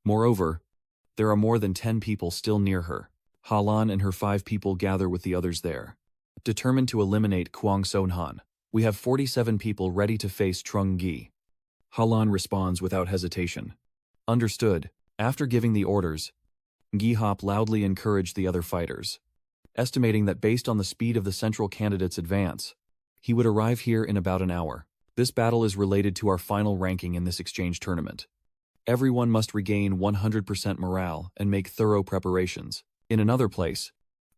Moreover, there are more than 10 people still near her. Halan and her 5 people gather with the others there. Determined to eliminate Kwang Sonhan, we have 47 people ready to face Trung Gi. Halan responds without hesitation. Understood. After giving the orders, Gi Hop loudly encouraged the other fighters, estimating that based on the speed of the central candidate's advance, he would arrive here in about an hour. This battle is related to our final ranking in this exchange tournament. Everyone must regain 100% morale and make thorough preparations. In another place,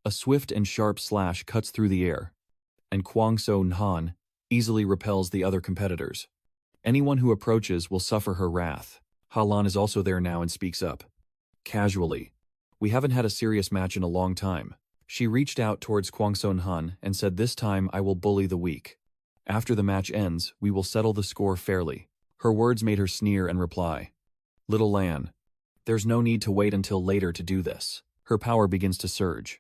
a swift and sharp slash cuts through the air, and Kwang So-nhan easily repels the other competitors. Anyone who approaches will suffer her wrath. Halan is also there now and speaks up. Casually. We haven't had a serious match in a long time. She reached out towards Kwang So-nhan and said, this time I will bully the weak. After the match ends, we will settle the score fairly. Her words made her sneer and reply. Little Lan, there's no need to wait until later to do this. Her power begins to surge,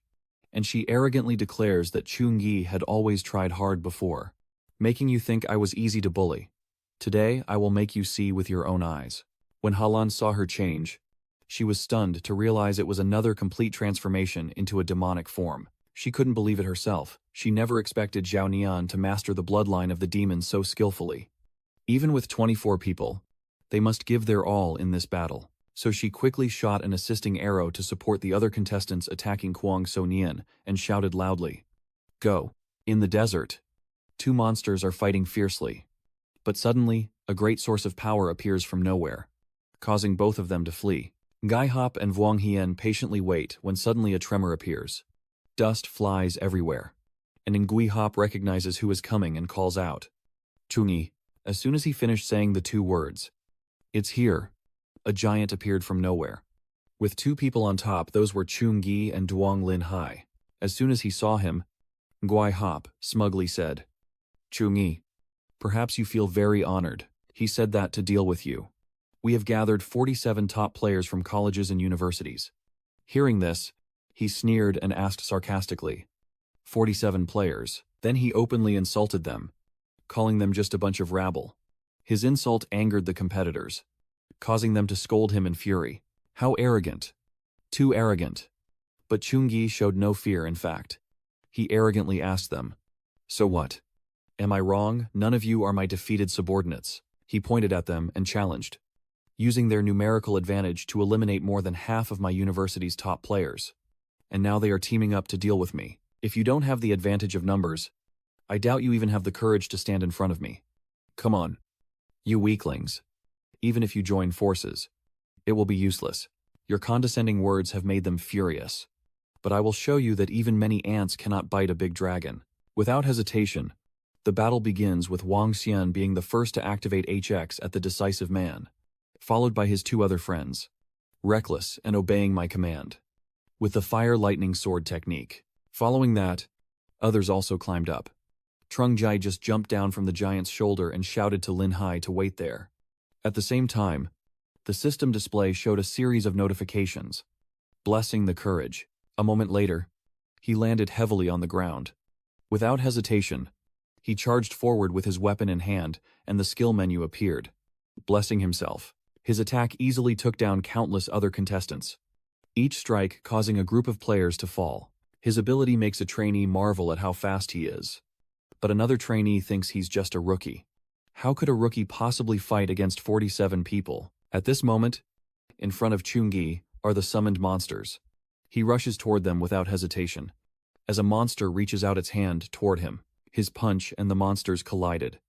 and she arrogantly declares that Chung Yi had always tried hard before, making you think I was easy to bully. Today, I will make you see with your own eyes. When Halan saw her change, she was stunned to realize it was another complete transformation into a demonic form. She couldn't believe it herself. She never expected Zhao Nian to master the bloodline of the demon so skillfully. Even with 24 people, they must give their all in this battle. So she quickly shot an assisting arrow to support the other contestants attacking Kwang So-nhan and shouted loudly, Go! In the desert, 2 monsters are fighting fiercely. But suddenly, a great source of power appears from nowhere, causing both of them to flee. Gai Hop and Vuong Hien patiently wait when suddenly a tremor appears. Dust flies everywhere, and Ngui Hop recognizes who is coming and calls out, Chungi. As soon as he finished saying the 2 words, It's here, a giant appeared from nowhere. With 2 people on top, those were Chung Gi and Duong Lin Hai. As soon as he saw him, Ngui Hop smugly said, Chungi, perhaps you feel very honored. He said that to deal with you. We have gathered 47 top players from colleges and universities. Hearing this, he sneered and asked sarcastically, 47 players. Then he openly insulted them, calling them just a bunch of rabble. His insult angered the competitors, causing them to scold him in fury. How arrogant. Too arrogant. But Chungi showed no fear, in fact. He arrogantly asked them, So what? Am I wrong? None of you are my defeated subordinates. He pointed at them and challenged, using their numerical advantage to eliminate more than half of my university's top players. And now they are teaming up to deal with me. If you don't have the advantage of numbers, I doubt you even have the courage to stand in front of me. Come on. You weaklings. Even if you join forces, it will be useless. Your condescending words have made them furious. But I will show you that even many ants cannot bite a big dragon. Without hesitation, the battle begins with Wang Xian being the first to activate HX at the decisive man, followed by his 2 other friends, reckless and obeying my command, with the fire lightning sword technique. Following that, others also climbed up. Trung Jai just jumped down from the giant's shoulder and shouted to Lin Hai to wait there. At the same time, the system display showed a series of notifications, blessing the courage. A moment later, he landed heavily on the ground. Without hesitation, he charged forward with his weapon in hand, and the skill menu appeared. Blessing himself, his attack easily took down countless other contestants, each strike causing a group of players to fall. His ability makes a trainee marvel at how fast he is. But another trainee thinks he's just a rookie. How could a rookie possibly fight against 47 people? At this moment, in front of Chungi, are the summoned monsters. He rushes toward them without hesitation. As a monster reaches out its hand toward him, his punch and the monsters collided.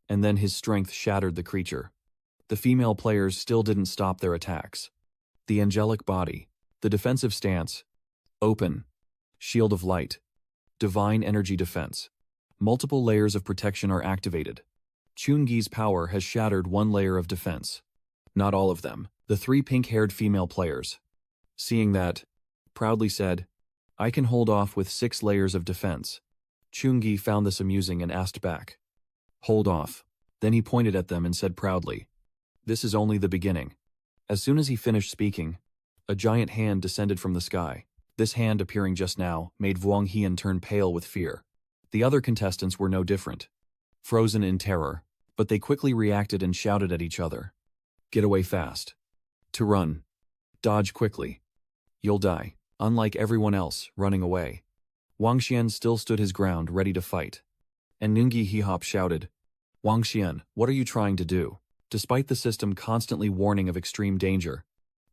And then his strength shattered the creature. The female players still didn't stop their attacks. The angelic body, the defensive stance, open, shield of light, divine energy defense. Multiple layers of protection are activated. Chungi's power has shattered 1 layer of defense. Not all of them. The 3 pink-haired female players, seeing that, proudly said, I can hold off with 6 layers of defense. Chungi found this amusing and asked back, Hold off. Then he pointed at them and said proudly, This is only the beginning. As soon as he finished speaking, a giant hand descended from the sky. This hand appearing just now made Vuong Hien turn pale with fear. The other contestants were no different, frozen in terror, but they quickly reacted and shouted at each other. Get away fast. To run. Dodge quickly. You'll die. Unlike everyone else, running away, Wang Xian still stood his ground, ready to fight. And Nungi Hihop shouted, Wang Xian, what are you trying to do? Despite the system constantly warning of extreme danger,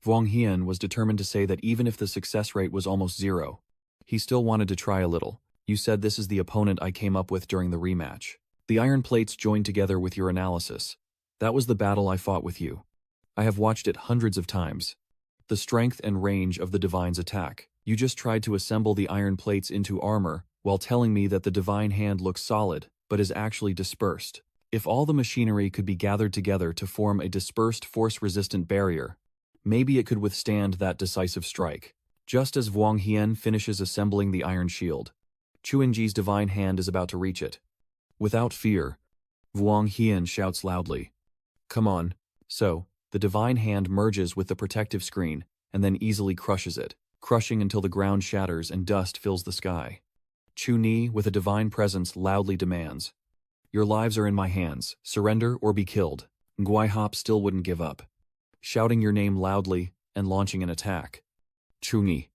Wang Hian was determined to say that even if the success rate was almost zero, he still wanted to try a little. You said this is the opponent I came up with during the rematch. The iron plates joined together with your analysis. That was the battle I fought with you. I have watched it hundreds of times. The strength and range of the Divine's attack. You just tried to assemble the iron plates into armor while telling me that the Divine Hand looks solid, but is actually dispersed. If all the machinery could be gathered together to form a dispersed force-resistant barrier, maybe it could withstand that decisive strike. Just as Wang Hian finishes assembling the iron shield, Chuanji's Divine Hand is about to reach it. Without fear, Wang Hian shouts loudly, Come on. So, the Divine Hand merges with the protective screen and then easily crushes it, crushing until the ground shatters and dust fills the sky. Chu Ni, with a divine presence, loudly demands, Your lives are in my hands, surrender or be killed. Nguai Hop still wouldn't give up, shouting your name loudly and launching an attack. Chu Ni.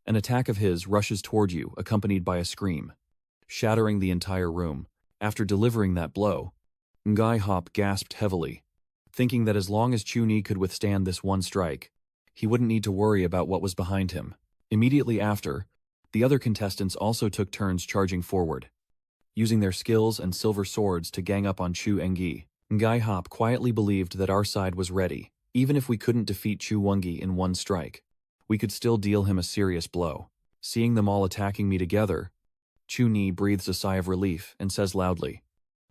An attack of his rushes toward you, accompanied by a scream, shattering the entire room. After delivering that blow, Nguai Hop gasped heavily, thinking that as long as Chu Ni could withstand this one strike, he wouldn't need to worry about what was behind him. Immediately after, the other contestants also took turns charging forward, using their skills and silver swords to gang up on Chu Engi. Nguai Hop quietly believed that our side was ready. Even if we couldn't defeat Chu Wengi in one strike, we could still deal him a serious blow. Seeing them all attacking me together, Chu Ni breathes a sigh of relief and says loudly,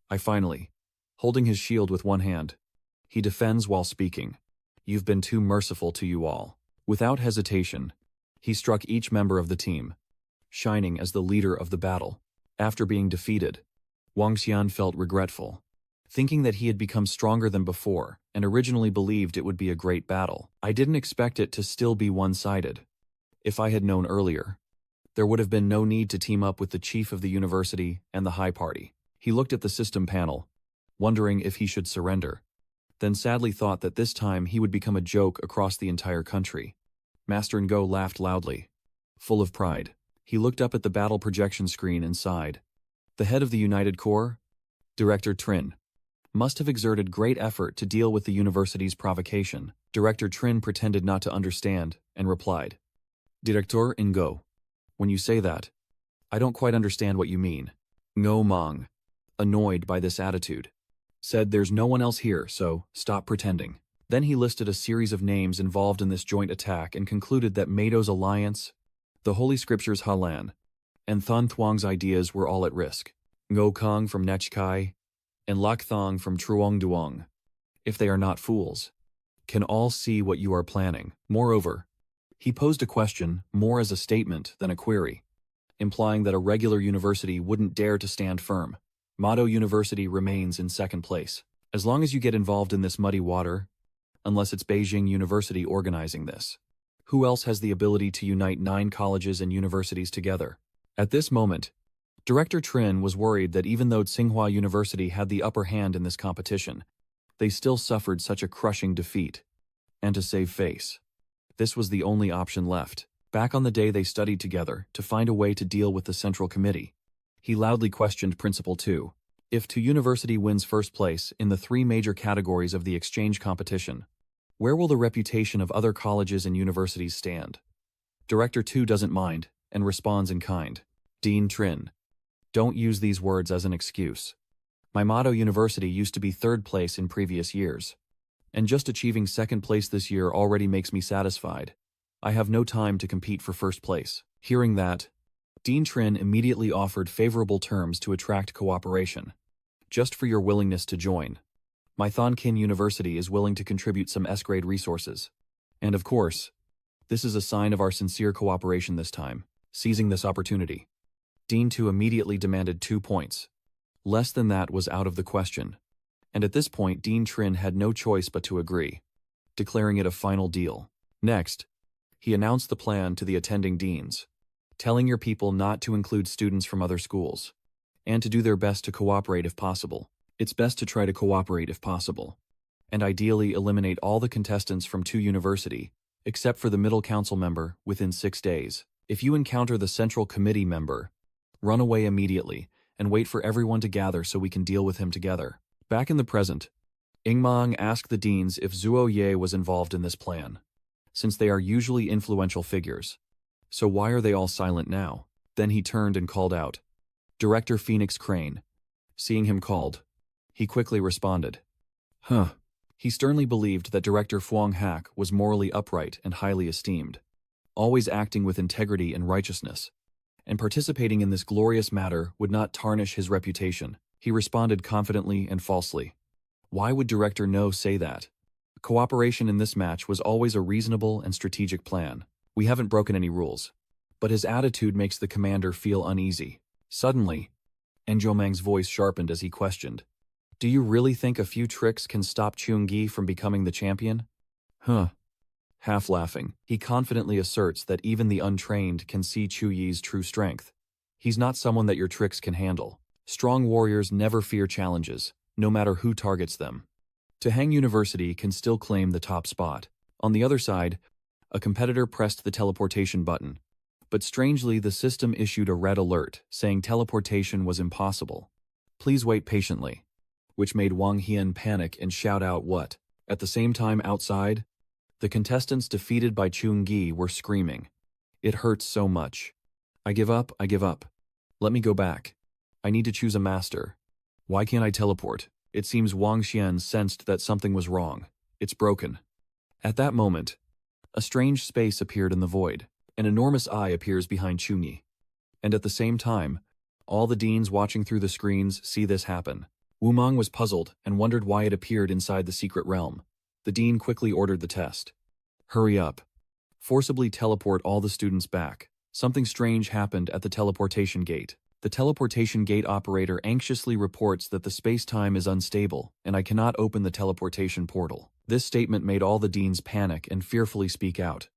I finally, holding his shield with one hand, he defends while speaking. You've been too merciful to you all. Without hesitation, he struck each member of the team, shining as the leader of the battle. After being defeated, Wang Xian felt regretful, thinking that he had become stronger than before and originally believed it would be a great battle. I didn't expect it to still be one-sided. If I had known earlier, there would have been no need to team up with the chief of the university and the high party. He looked at the system panel, wondering if he should surrender, then sadly thought that this time he would become a joke across the entire country. Master Ngo laughed loudly, full of pride. He looked up at the battle projection screen and sighed. The head of the United Corps, Director Trin, must have exerted great effort to deal with the university's provocation. Director Trin pretended not to understand and replied, Director Ngo, when you say that, I don't quite understand what you mean. Ngo Mang, annoyed by this attitude, said there's no one else here, so stop pretending. Then he listed a series of names involved in this joint attack and concluded that Meido's alliance, the Holy Scriptures Halan, and Thun Thuong's ideas were all at risk. Ngo Kong from Nechkai and Lak Thong from Truong Duong, if they are not fools, can all see what you are planning. Moreover, he posed a question more as a statement than a query, implying that a regular university wouldn't dare to stand firm. Mado University remains in second place. As long as you get involved in this muddy water, unless it's Beijing University organizing this, who else has the ability to unite 9 colleges and universities together? At this moment, Director Trin was worried that even though Tsinghua University had the upper hand in this competition, they still suffered such a crushing defeat. And to save face, this was the only option left. Back on the day they studied together to find a way to deal with the Central Committee, he loudly questioned Principal 2. If Tu University wins first place in the 3 major categories of the exchange competition, where will the reputation of other colleges and universities stand? Director 2 doesn't mind and responds in kind. Dean Trin, don't use these words as an excuse. My Mado University used to be 3rd place in previous years, and just achieving 2nd place this year already makes me satisfied. I have no time to compete for first place. Hearing that, Dean Trin immediately offered favorable terms to attract cooperation. Just for your willingness to join, my Thonkin University is willing to contribute some S-grade resources. And of course, this is a sign of our sincere cooperation this time. Seizing this opportunity, Dean 2 immediately demanded 2 points. Less than that was out of the question. And at this point, Dean Trin had no choice but to agree, declaring it a final deal. Next, he announced the plan to the attending deans, telling your people not to include students from other schools. and to do their best to cooperate if possible. It's best to try to cooperate if possible, and ideally eliminate all the contestants from 2 University, except for the middle council member, within 6 days. If you encounter the central committee member, run away immediately and wait for everyone to gather so we can deal with him together. Back in the present, Ingmang asked the deans if Zuo Ye was involved in this plan, since they are usually influential figures. So why are they all silent now? Then he turned and called out, "Director Phoenix Crane." Seeing him called, he quickly responded, "Huh." He sternly believed that Director Fuang Hak was morally upright and highly esteemed, always acting with integrity and righteousness, and participating in this glorious matter would not tarnish his reputation. He responded confidently and falsely. Why would Director No say that? Cooperation in this match was always a reasonable and strategic plan. We haven't broken any rules. But his attitude makes the commander feel uneasy. Suddenly, Enjomang's voice sharpened as he questioned, "Do you really think a few tricks can stop Chun-Gi from becoming the champion?" Huh. Half laughing, he confidently asserts that even the untrained can see Chu-Yi's true strength. He's not someone that your tricks can handle. Strong warriors never fear challenges, no matter who targets them. Tahang University can still claim the top spot. On the other side, a competitor pressed the teleportation button, but strangely the system issued a red alert saying teleportation was impossible. "Please wait patiently," which made Wang Hian panic and shout out what. At the same time outside, the contestants defeated by Chun-Gi were screaming, "It hurts so much. I give up, I give up. Let me go back. I need to choose a master. Why can't I teleport?" It seems Wang Xian sensed that something was wrong. It's broken. At that moment, a strange space appeared in the void. An enormous eye appears behind Chun-Yi. And at the same time, all the deans watching through the screens see this happen. Wu Meng was puzzled and wondered why it appeared inside the secret realm. The dean quickly ordered the test. "Hurry up. Forcibly teleport all the students back." Something strange happened at the teleportation gate. The teleportation gate operator anxiously reports that the space-time is unstable, and I cannot open the teleportation portal. This statement made all the deans panic and fearfully speak out.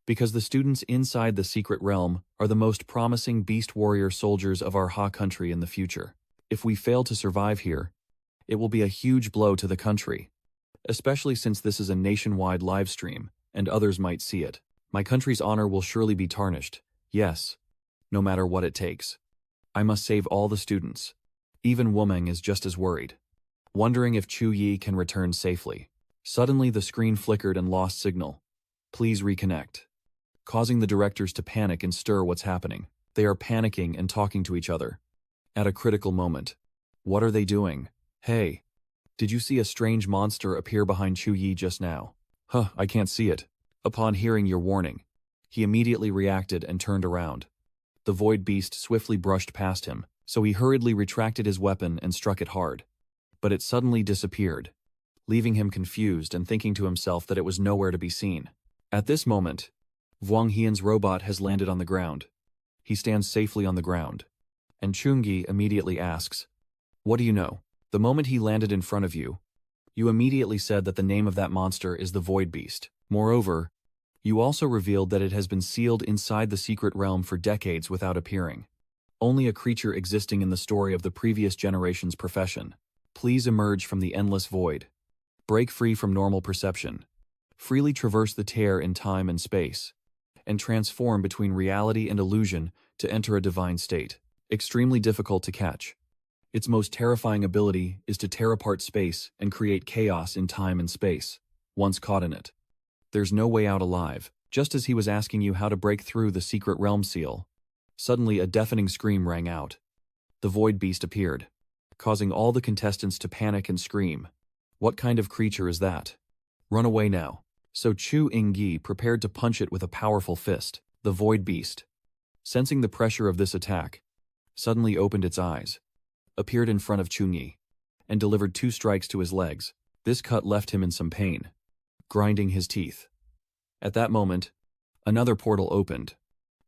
Because the students inside the secret realm are the most promising beast warrior soldiers of our Ha country in the future. If we fail to survive here, it will be a huge blow to the country, especially since this is a nationwide live stream, and others might see it. My country's honor will surely be tarnished. Yes, no matter what it takes. I must save all the students. Even Wumeng is just as worried, wondering if Chu-Yi can return safely. Suddenly the screen flickered and lost signal. "Please reconnect." Causing the directors to panic and stir what's happening. They are panicking and talking to each other. At a critical moment. What are they doing? "Hey, did you see a strange monster appear behind Chu-Yi just now?" "Huh, I can't see it." Upon hearing your warning, he immediately reacted and turned around. The void beast swiftly brushed past him, so he hurriedly retracted his weapon and struck it hard. But it suddenly disappeared, leaving him confused and thinking to himself that it was nowhere to be seen. At this moment, Wang Hian's robot has landed on the ground. He stands safely on the ground, and Chun-Gi immediately asks, "What do you know?" The moment he landed in front of you, you immediately said that the name of that monster is the Void Beast. Moreover, you also revealed that it has been sealed inside the secret realm for decades without appearing. Only a creature existing in the story of the previous generation's profession. Please emerge from the endless void. Break free from normal perception. Freely traverse the tear in time and space, and transform between reality and illusion to enter a divine state. Extremely difficult to catch. Its most terrifying ability is to tear apart space and create chaos in time and space. Once caught in it, there's no way out alive. Just as he was asking you how to break through the secret realm seal, suddenly a deafening scream rang out. The Void Beast appeared, causing all the contestants to panic and scream. What kind of creature is that? Run away now. So Chu Ingyi prepared to punch it with a powerful fist. The Void Beast, sensing the pressure of this attack, suddenly opened its eyes, appeared in front of Chun-Yi, and delivered 2 strikes to his legs. This cut left him in some pain, grinding his teeth. At that moment, another portal opened,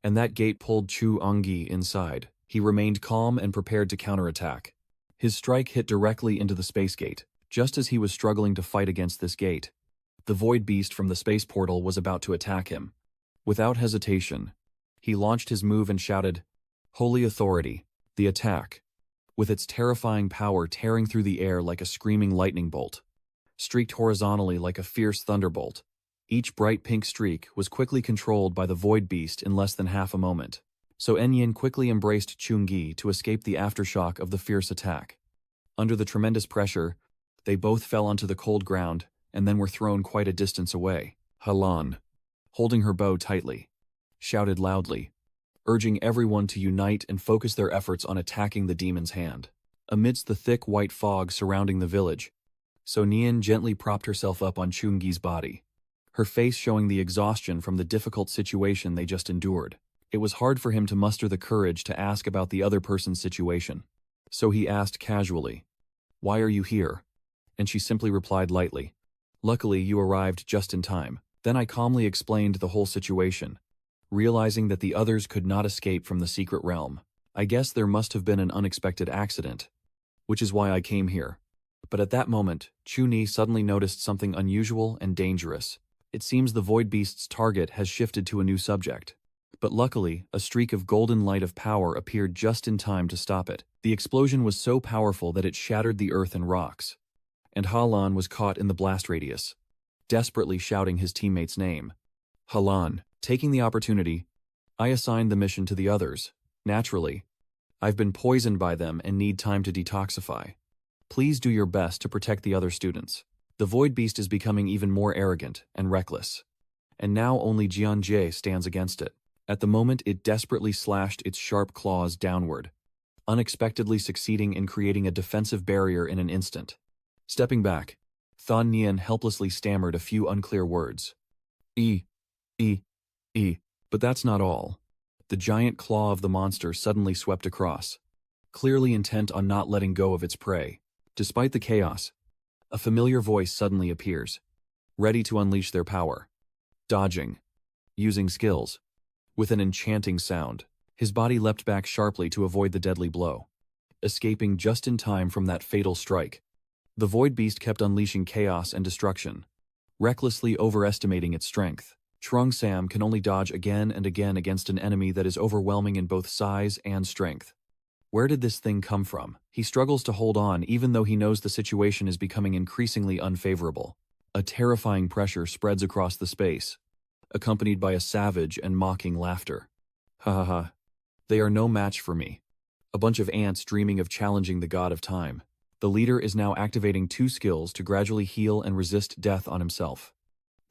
and that gate pulled Chu Ingyi inside. He remained calm and prepared to counterattack. His strike hit directly into the space gate. Just as he was struggling to fight against this gate, the Void Beast from the space portal was about to attack him. Without hesitation, he launched his move and shouted, "Holy Authority, the attack." with its terrifying power tearing through the air like a screaming lightning bolt, streaked horizontally like a fierce thunderbolt. Each bright pink streak was quickly controlled by the Void Beast in less than half a moment, so Enyin quickly embraced Chungi to escape the aftershock of the fierce attack. Under the tremendous pressure, they both fell onto the cold ground and then were thrown quite a distance away. Halan, holding her bow tightly, shouted loudly, urging everyone to unite and focus their efforts on attacking the demon's hand. Amidst the thick white fog surrounding the village, So Nian gently propped herself up on Chungi's body, her face showing the exhaustion from the difficult situation they just endured. It was hard for him to muster the courage to ask about the other person's situation. So he asked casually, "Why are you here?" And she simply replied lightly, "Luckily you arrived just in time." Then I calmly explained the whole situation, realizing that the others could not escape from the secret realm. I guess there must have been an unexpected accident, which is why I came here. But at that moment, Chuni suddenly noticed something unusual and dangerous. It seems the Void Beast's target has shifted to a new subject. But luckily, a streak of golden light of power appeared just in time to stop it. The explosion was so powerful that it shattered the earth and rocks. And Halan was caught in the blast radius, desperately shouting his teammate's name. Halan, taking the opportunity, I assigned the mission to the others. Naturally, I've been poisoned by them and need time to detoxify. Please do your best to protect the other students. The Void Beast is becoming even more arrogant and reckless. And now only Jianjie stands against it. At the moment, it desperately slashed its sharp claws downward, unexpectedly succeeding in creating a defensive barrier in an instant. Stepping back, Thon Nian helplessly stammered a few unclear words. But that's not all. The giant claw of the monster suddenly swept across, clearly intent on not letting go of its prey. Despite the chaos, a familiar voice suddenly appears, ready to unleash their power. Dodging, using skills. With an enchanting sound, his body leapt back sharply to avoid the deadly blow, escaping just in time from that fatal strike. The Void Beast kept unleashing chaos and destruction, recklessly overestimating its strength. Trung Sam can only dodge again and again against an enemy that is overwhelming in both size and strength. Where did this thing come from? He struggles to hold on even though he knows the situation is becoming increasingly unfavorable. A terrifying pressure spreads across the space, accompanied by a savage and mocking laughter. Ha ha ha. They are no match for me. A bunch of ants dreaming of challenging the god of time. The leader is now activating 2 skills to gradually heal and resist death on himself.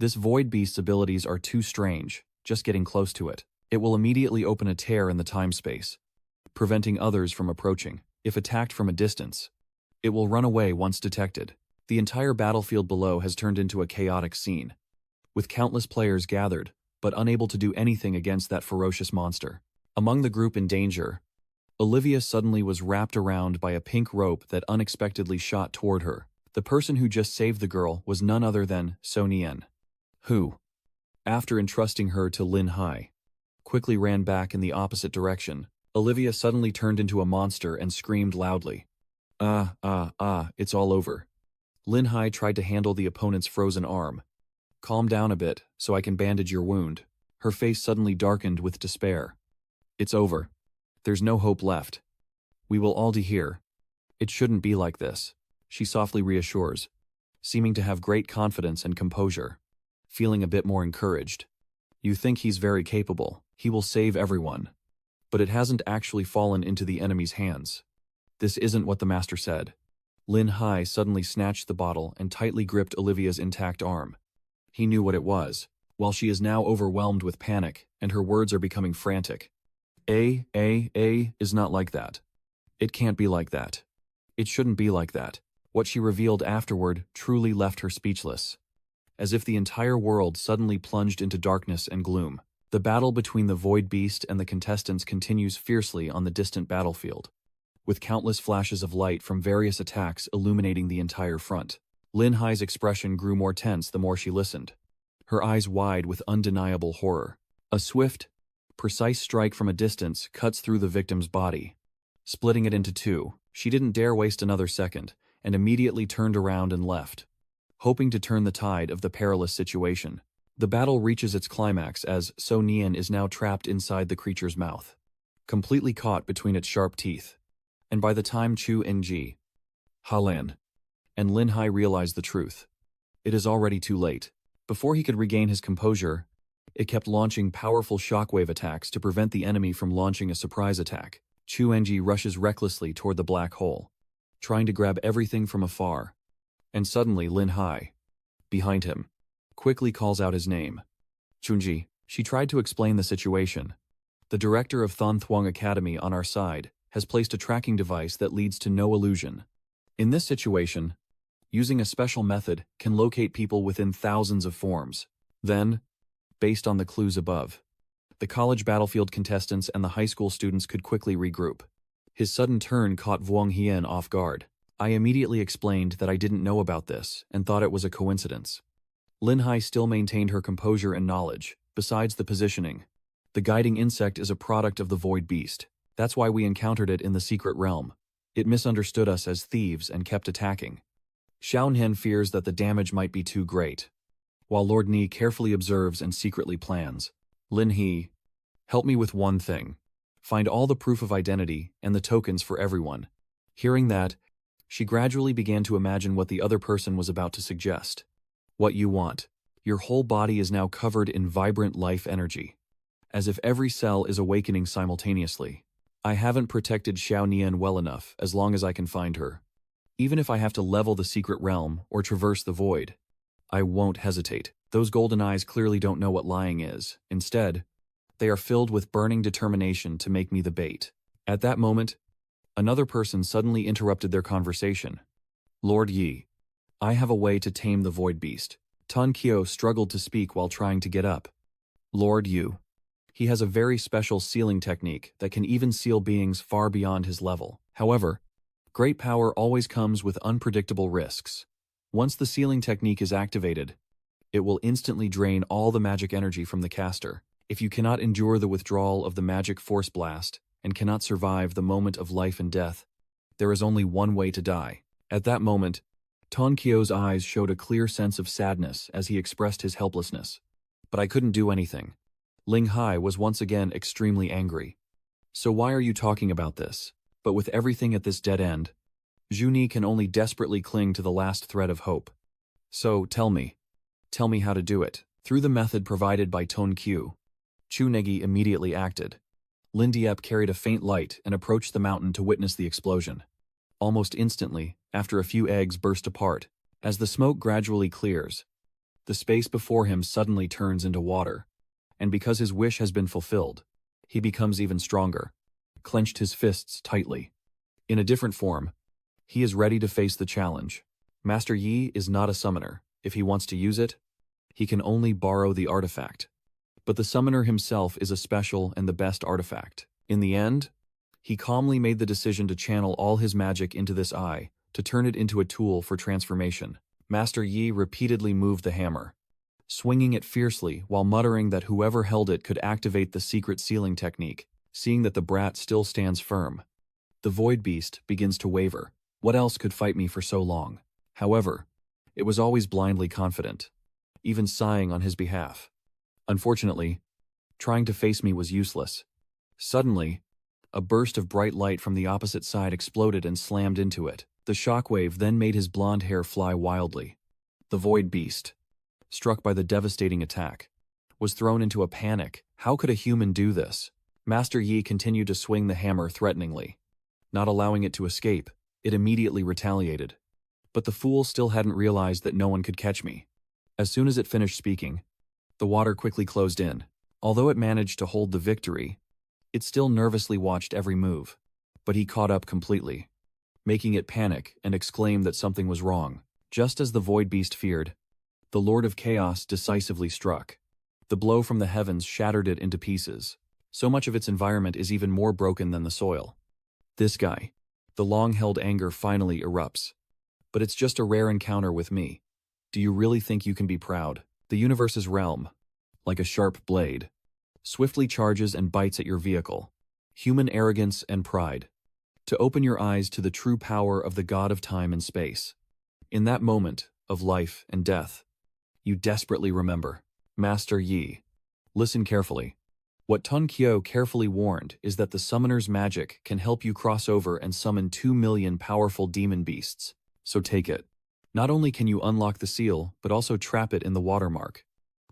This Void Beast's abilities are too strange, just getting close to it. It will immediately open a tear in the time-space, preventing others from approaching. If attacked from a distance, it will run away once detected. The entire battlefield below has turned into a chaotic scene, with countless players gathered, but unable to do anything against that ferocious monster. Among the group in danger, Olivia suddenly was wrapped around by a pink rope that unexpectedly shot toward her. The person who just saved the girl was none other than So Nian, who, after entrusting her to Lin Hai, quickly ran back in the opposite direction. Olivia suddenly turned into a monster and screamed loudly. It's all over. Lin Hai tried to handle the opponent's frozen arm. Calm down a bit, so I can bandage your wound. Her face suddenly darkened with despair. It's over. There's no hope left. We will all die here. It shouldn't be like this, she softly reassures, seeming to have great confidence and composure, feeling a bit more encouraged. You think he's very capable. He will save everyone. But it hasn't actually fallen into the enemy's hands. This isn't what the master said. Lin Hai suddenly snatched the bottle and tightly gripped Olivia's intact arm. He knew what it was, while she is now overwhelmed with panic, and her words are becoming frantic. Is not like that. It can't be like that. It shouldn't be like that. What she revealed afterward truly left her speechless, as if the entire world suddenly plunged into darkness and gloom. The battle between the Void Beast and the contestants continues fiercely on the distant battlefield, with countless flashes of light from various attacks illuminating the entire front. Lin Hai's expression grew more tense the more she listened, her eyes wide with undeniable horror. A swift, precise strike from a distance cuts through the victim's body, splitting it into 2. She didn't dare waste another second, and immediately turned around and left, hoping to turn the tide of the perilous situation. The battle reaches its climax as So Nian is now trapped inside the creature's mouth, completely caught between its sharp teeth. And by the time Chu Ng, Halan, and Lin Hai realized the truth, it is already too late. Before he could regain his composure, it kept launching powerful shockwave attacks to prevent the enemy from launching a surprise attack. Chu Ng rushes recklessly toward the black hole, trying to grab everything from afar. And suddenly Lin Hai, behind him, quickly calls out his name. Chunji. She tried to explain the situation. The director of Thon Thuong Academy on our side has placed a tracking device that leads to no illusion. In this situation, using a special method can locate people within thousands of forms. Then, based on the clues above, the college battlefield contestants and the high school students could quickly regroup. His sudden turn caught Vuong Hien off guard. I immediately explained that I didn't know about this and thought it was a coincidence. Lin Hai still maintained her composure and knowledge. Besides the positioning, the guiding insect is a product of the Void Beast. That's why we encountered it in the secret realm. It misunderstood us as thieves and kept attacking. Xiaohen fears that the damage might be too great, while Lord Ni carefully observes and secretly plans. Lin He, help me with one thing. Find all the proof of identity and the tokens for everyone. Hearing that, she gradually began to imagine what the other person was about to suggest. What you want. Your whole body is now covered in vibrant life energy, as if every cell is awakening simultaneously. I haven't protected Xiao Nian well enough as long as I can find her. Even if I have to level the secret realm or traverse the void, I won't hesitate. Those golden eyes clearly don't know what lying is. Instead, they are filled with burning determination to make me the bait. At that moment, another person suddenly interrupted their conversation. Lord Yi, I have a way to tame the void beast. Tan Kyo struggled to speak while trying to get up. Lord Yu. He has a very special sealing technique that can even seal beings far beyond his level. However, great power always comes with unpredictable risks. Once the sealing technique is activated, it will instantly drain all the magic energy from the caster. If you cannot endure the withdrawal of the magic force blast and cannot survive the moment of life and death, there is only one way to die. At that moment, Tan Kyo's eyes showed a clear sense of sadness as he expressed his helplessness. But I couldn't do anything. Ling Hai was once again extremely angry. So why are you talking about this? But with everything at this dead end, Juni can only desperately cling to the last thread of hope. So, tell me how to do it. Through the method provided by Ton Q, Chu Negi immediately acted. Lin Diep carried a faint light and approached the mountain to witness the explosion. Almost instantly, after a few eggs burst apart, as the smoke gradually clears, the space before him suddenly turns into water, and because his wish has been fulfilled, he becomes even stronger, clenched his fists tightly. In a different form, he is ready to face the challenge. Master Yi is not a summoner. If he wants to use it, he can only borrow the artifact. But the summoner himself is a special and the best artifact. In the end, he calmly made the decision to channel all his magic into this eye, to turn it into a tool for transformation. Master Yi repeatedly moved the hammer, swinging it fiercely while muttering that whoever held it could activate the secret sealing technique. Seeing that the brat still stands firm, the void beast begins to waver. What else could fight me for so long? However, it was always blindly confident, even sighing on his behalf. Unfortunately, trying to face me was useless. Suddenly, a burst of bright light from the opposite side exploded and slammed into it. The shockwave then made his blonde hair fly wildly. The void beast, struck by the devastating attack, was thrown into a panic. How could a human do this? Master Yi continued to swing the hammer threateningly. Not allowing it to escape, it immediately retaliated. But the fool still hadn't realized that no one could catch me. As soon as it finished speaking, the water quickly closed in. Although it managed to hold the victory, it still nervously watched every move. But he caught up completely, making it panic and exclaim that something was wrong. Just as the void beast feared, the Lord of Chaos decisively struck. The blow from the heavens shattered it into pieces. So much of its environment is even more broken than the soil. This guy. The long-held anger finally erupts. But it's just a rare encounter with me. Do you really think you can be proud? The universe's realm, like a sharp blade, swiftly charges and bites at your vehicle. Human arrogance and pride. To open your eyes to the true power of the God of time and space. In that moment of life and death, you desperately remember. Master Yi. Listen carefully. What Tun Kyo carefully warned is that the summoner's magic can help you cross over and summon 2 million powerful demon beasts. So take it. Not only can you unlock the seal, but also trap it in the watermark.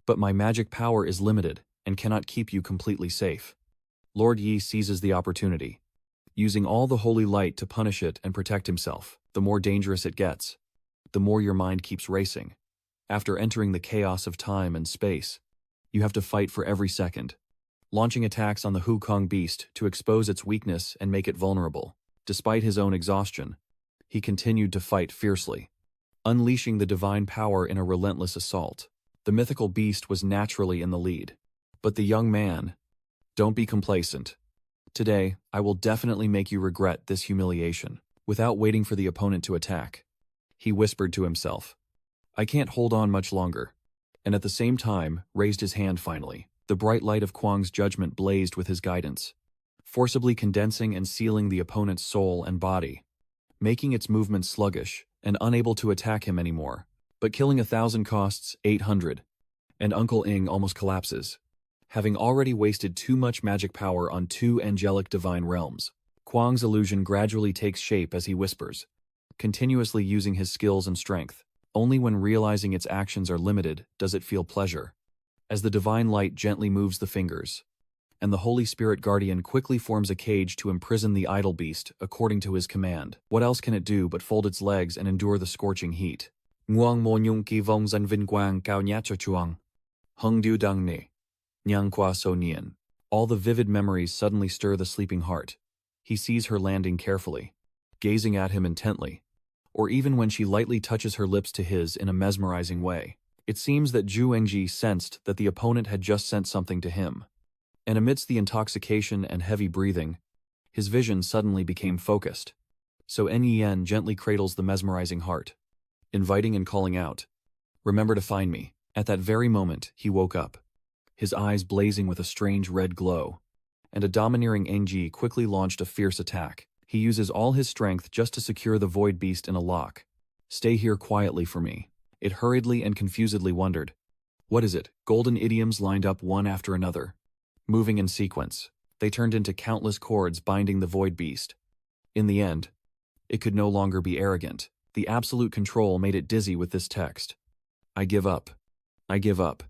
But my magic power is limited and cannot keep you completely safe. Lord Yi seizes the opportunity, using all the holy light to punish it and protect himself. The more dangerous it gets, the more your mind keeps racing. After entering the chaos of time and space, you have to fight for every second, launching attacks on the Wukong beast to expose its weakness and make it vulnerable. Despite his own exhaustion, he continued to fight fiercely, unleashing the divine power in a relentless assault. The mythical beast was naturally in the lead. But the young man, don't be complacent. Today, I will definitely make you regret this humiliation. Without waiting for the opponent to attack, he whispered to himself, I can't hold on much longer. And at the same time, raised his hand finally. The bright light of Kwang's judgment blazed with his guidance, forcibly condensing and sealing the opponent's soul and body, making its movements sluggish and unable to attack him anymore. But killing 1,000 costs 800, and Uncle Ing almost collapses, having already wasted too much magic power on 2 angelic divine realms. Kwang's illusion gradually takes shape as he whispers, continuously using his skills and strength. Only when realizing its actions are limited does it feel pleasure. As the divine light gently moves the fingers, and the Holy Spirit Guardian quickly forms a cage to imprison the idol beast according to his command. What else can it do but fold its legs and endure the scorching heat? Nguang mo nhung ki vong zan vinh quang cao nhã cho chuang. Hung du dang ne. Nyang qua so nian. All the vivid memories suddenly stir the sleeping heart. He sees her landing carefully, gazing at him intently, or even when she lightly touches her lips to his in a mesmerizing way. It seems that Zhu Engji sensed that the opponent had just sent something to him, and amidst the intoxication and heavy breathing, his vision suddenly became focused. So Yen gently cradles the mesmerizing heart, inviting and calling out, remember to find me. At that very moment, he woke up, his eyes blazing with a strange red glow, and a domineering Engji quickly launched a fierce attack. He uses all his strength just to secure the void beast in a lock. Stay here quietly for me. It hurriedly and confusedly wondered. What is it? Golden idioms lined up one after another, moving in sequence. They turned into countless cords binding the void beast. In the end, it could no longer be arrogant. The absolute control made it dizzy with this text. I give up. I give up.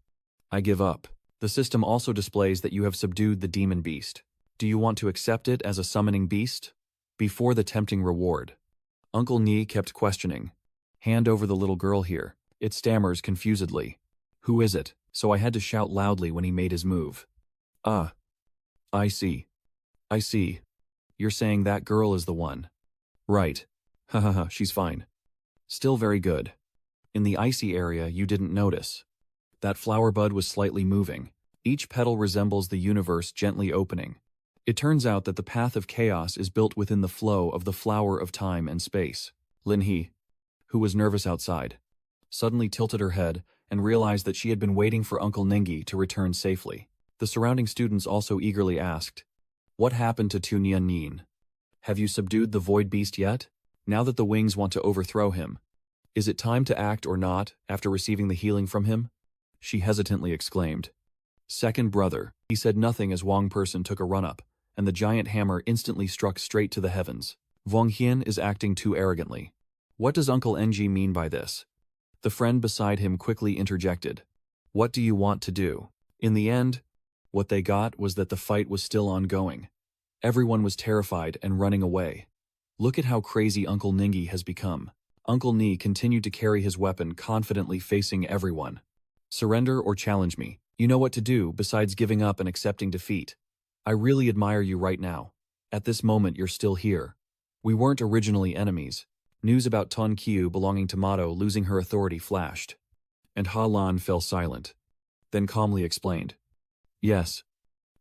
I give up. The system also displays that you have subdued the demon beast. Do you want to accept it as a summoning beast? Before the tempting reward, Uncle Ni kept questioning. Hand over the little girl here. It stammers confusedly. Who is it? So I had to shout loudly when he made his move. Ah. I see. I see. You're saying that girl is the one. Right. Ha ha ha, she's fine. Still very good. In the icy area you didn't notice. That flower bud was slightly moving. Each petal resembles the universe gently opening. It turns out that the path of chaos is built within the flow of the flower of time and space. Lin He, who was nervous outside, suddenly tilted her head and realized that she had been waiting for Uncle Ningi to return safely. The surrounding students also eagerly asked, what happened to Tu Nian Nin? Have you subdued the void beast yet? Now that the wings want to overthrow him, is it time to act or not after receiving the healing from him? She hesitantly exclaimed. Second brother. He said nothing as Wang Person took a run-up, and the giant hammer instantly struck straight to the heavens. Wang Hian is acting too arrogantly. What does Uncle Ng mean by this? The friend beside him quickly interjected. What do you want to do? In the end, what they got was that the fight was still ongoing. Everyone was terrified and running away. Look at how crazy Uncle Ningi has become. Uncle Ni continued to carry his weapon confidently facing everyone. Surrender or challenge me. You know what to do besides giving up and accepting defeat. I really admire you right now. At this moment you're still here. We weren't originally enemies. News about Ton Qiu belonging to Mato losing her authority flashed. And Halan fell silent. Then calmly explained. Yes.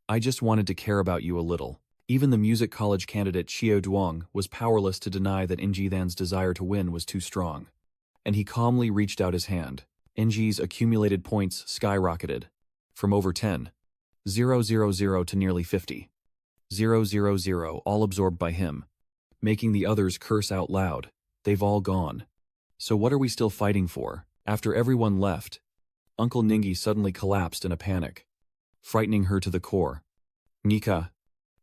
I just wanted to care about you a little. Even the music college candidate Xiao Duong was powerless to deny that Ingithan's desire to win was too strong. And he calmly reached out his hand. Ing's accumulated points skyrocketed. From over 10,000 to nearly 50,000, all absorbed by him, making the others curse out loud. They've all gone. So what are we still fighting for? After everyone left, Uncle Ningi suddenly collapsed in a panic, frightening her to the core. Nika.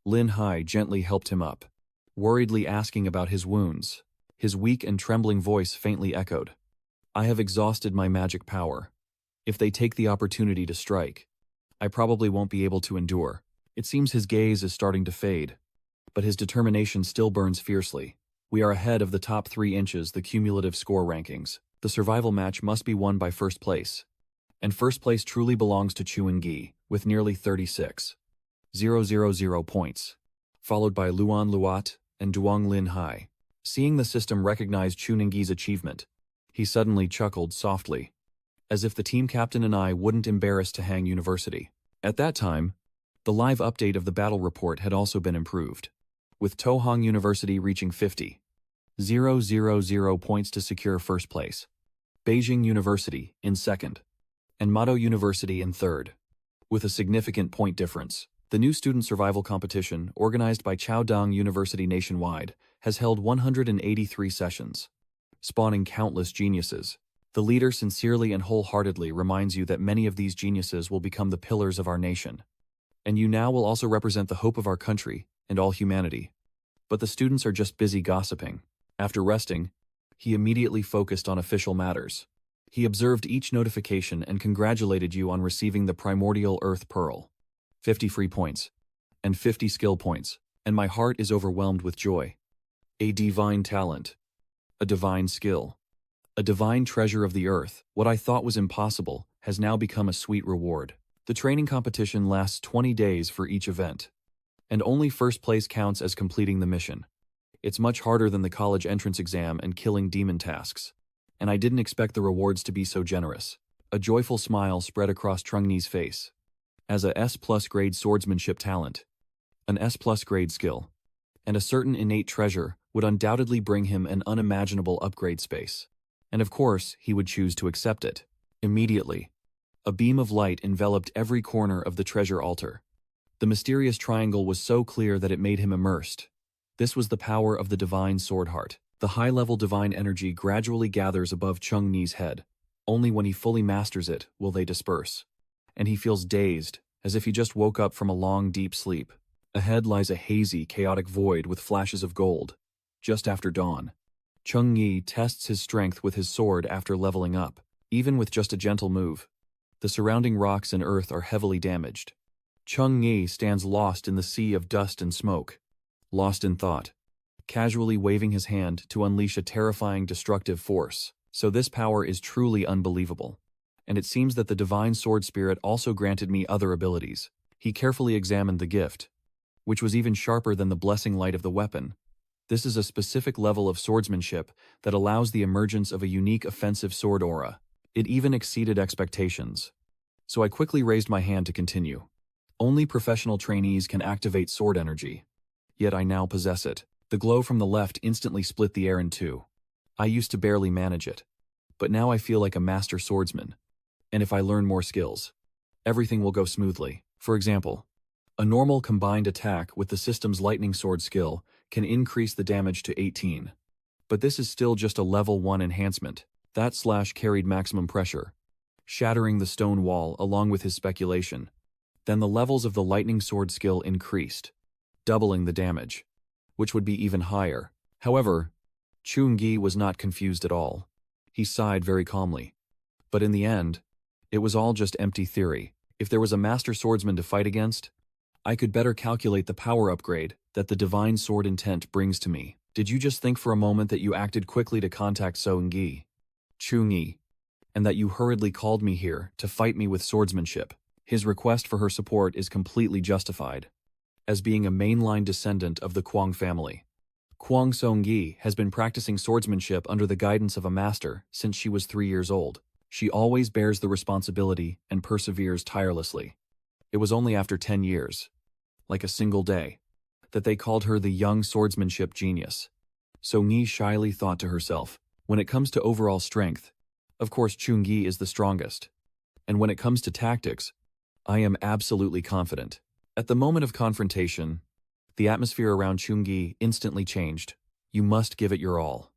Lin Hai gently helped him up, worriedly asking about his wounds. His weak and trembling voice faintly echoed. I have exhausted my magic power. If they take the opportunity to strike, I probably won't be able to endure. It seems his gaze is starting to fade, but his determination still burns fiercely. We are ahead of the top 3 inches the cumulative score rankings. The survival match must be won by first place. And first place truly belongs to Chu Gi, with nearly 36,000 points, followed by Luan Luat and Duong Lin Hai. Seeing the system recognize Chu Gi's achievement, he suddenly chuckled softly, as if the team captain and I wouldn't embarrass Tahang University. At that time, the live update of the battle report had also been improved, with Tohang University reaching 50,000 points to secure first place, Beijing University in second, and Mado University in third, with a significant point difference. The new student survival competition, organized by Chaodong University nationwide, has held 183 sessions, spawning countless geniuses. The leader sincerely and wholeheartedly reminds you that many of these geniuses will become the pillars of our nation, and you now will also represent the hope of our country and all humanity. But the students are just busy gossiping. After resting, he immediately focused on official matters. He observed each notification and congratulated you on receiving the primordial earth pearl. 50 free points, and 50 skill points, and my heart is overwhelmed with joy. A divine talent, a divine skill, a divine treasure of the earth. What I thought was impossible has now become a sweet reward. The training competition lasts 20 days for each event, and only first place counts as completing the mission. It's much harder than the college entrance exam and killing demon tasks, and I didn't expect the rewards to be so generous. A joyful smile spread across Trungni's face. As a S+ grade swordsmanship talent, an S+ grade skill, and a certain innate treasure would undoubtedly bring him an unimaginable upgrade space. And of course, he would choose to accept it. Immediately, a beam of light enveloped every corner of the treasure altar. The mysterious triangle was so clear that it made him immersed. This was the power of the divine sword heart. The high-level divine energy gradually gathers above Chung Ni's head. Only when he fully masters it will they disperse. And he feels dazed, as if he just woke up from a long, deep sleep. Ahead lies a hazy, chaotic void with flashes of gold. Just after dawn, Chung Ni tests his strength with his sword after leveling up. Even with just a gentle move, the surrounding rocks and earth are heavily damaged. Chung Ni stands lost in the sea of dust and smoke, lost in thought, casually waving his hand to unleash a terrifying destructive force. So this power is truly unbelievable. And it seems that the divine sword spirit also granted me other abilities. He carefully examined the gift, which was even sharper than the blessing light of the weapon. This is a specific level of swordsmanship that allows the emergence of a unique offensive sword aura. It even exceeded expectations. So I quickly raised my hand to continue. Only professional trainees can activate sword energy. Yet I now possess it. The glow from the left instantly split the air in two. I used to barely manage it, but now I feel like a master swordsman. And if I learn more skills, everything will go smoothly. For example, a normal combined attack with the system's lightning sword skill can increase the damage to 18. But this is still just a level 1 enhancement. That slash carried maximum pressure, shattering the stone wall along with his speculation. Then the levels of the lightning sword skill increased, doubling the damage, which would be even higher. However, Chung-gi was not confused at all. He sighed very calmly. But in the end, it was all just empty theory. If there was a master swordsman to fight against, I could better calculate the power upgrade that the divine sword intent brings to me. Did you just think for a moment that you acted quickly to contact Song-gi, Chung-gi, and that you hurriedly called me here to fight me with swordsmanship? His request for her support is completely justified, as being a mainline descendant of the Kwang family. Kwang Song-gi has been practicing swordsmanship under the guidance of a master since she was 3 years old. She always bears the responsibility and perseveres tirelessly. It was only after 10 years, like a single day, that they called her the young swordsmanship genius. Song-gi shyly thought to herself, when it comes to overall strength, of course Chung-gi is the strongest. And when it comes to tactics, I am absolutely confident. At the moment of confrontation, the atmosphere around Chung-gi instantly changed. You must give it your all.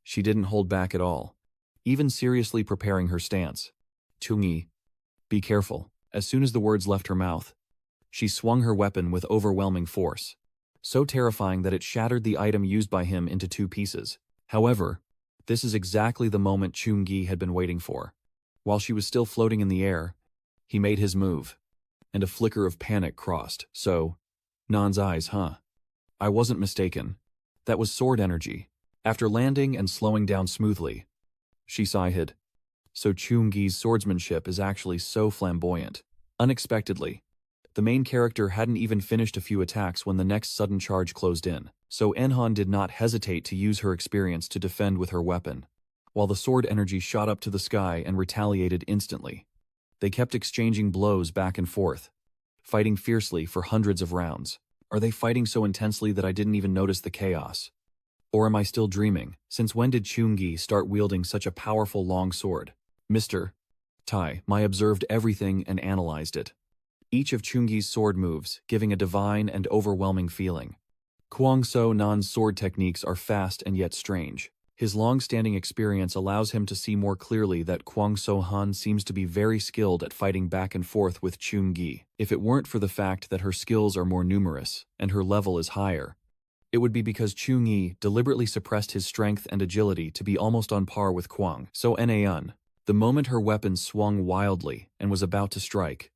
She didn't hold back at all, even seriously preparing her stance. Chung-gi, be careful. As soon as the words left her mouth, She swung her weapon with overwhelming force, so terrifying that it shattered the item used by him into 2 pieces. However, this is exactly the moment Chun-Gi had been waiting for. While she was still floating in the air, he made his move, and a flicker of panic crossed. So, Nan's eyes, huh? I wasn't mistaken. That was sword energy. After landing and slowing down smoothly, she sighed. So Chun-Gi's swordsmanship is actually so flamboyant. Unexpectedly, the main character hadn't even finished a few attacks when the next sudden charge closed in, so Enhan did not hesitate to use her experience to defend with her weapon, while the sword energy shot up to the sky and retaliated instantly. They kept exchanging blows back and forth, fighting fiercely for hundreds of rounds. Are they fighting so intensely that I didn't even notice the chaos? Or am I still dreaming? Since when did Chun-Gi start wielding such a powerful long sword? Mr. Tai, I observed everything and analyzed it. Each of Chun-Gi's sword moves, giving a divine and overwhelming feeling. Kwang So Nan's sword techniques are fast and yet strange. His long-standing experience allows him to see more clearly that Kwang So Han seems to be very skilled at fighting back and forth with Chun-Gi. If it weren't for the fact that her skills are more numerous and her level is higher, it would be because Chun-Gi deliberately suppressed his strength and agility to be almost on par with Kwang So Nan. The moment her weapon swung wildly and was about to strike,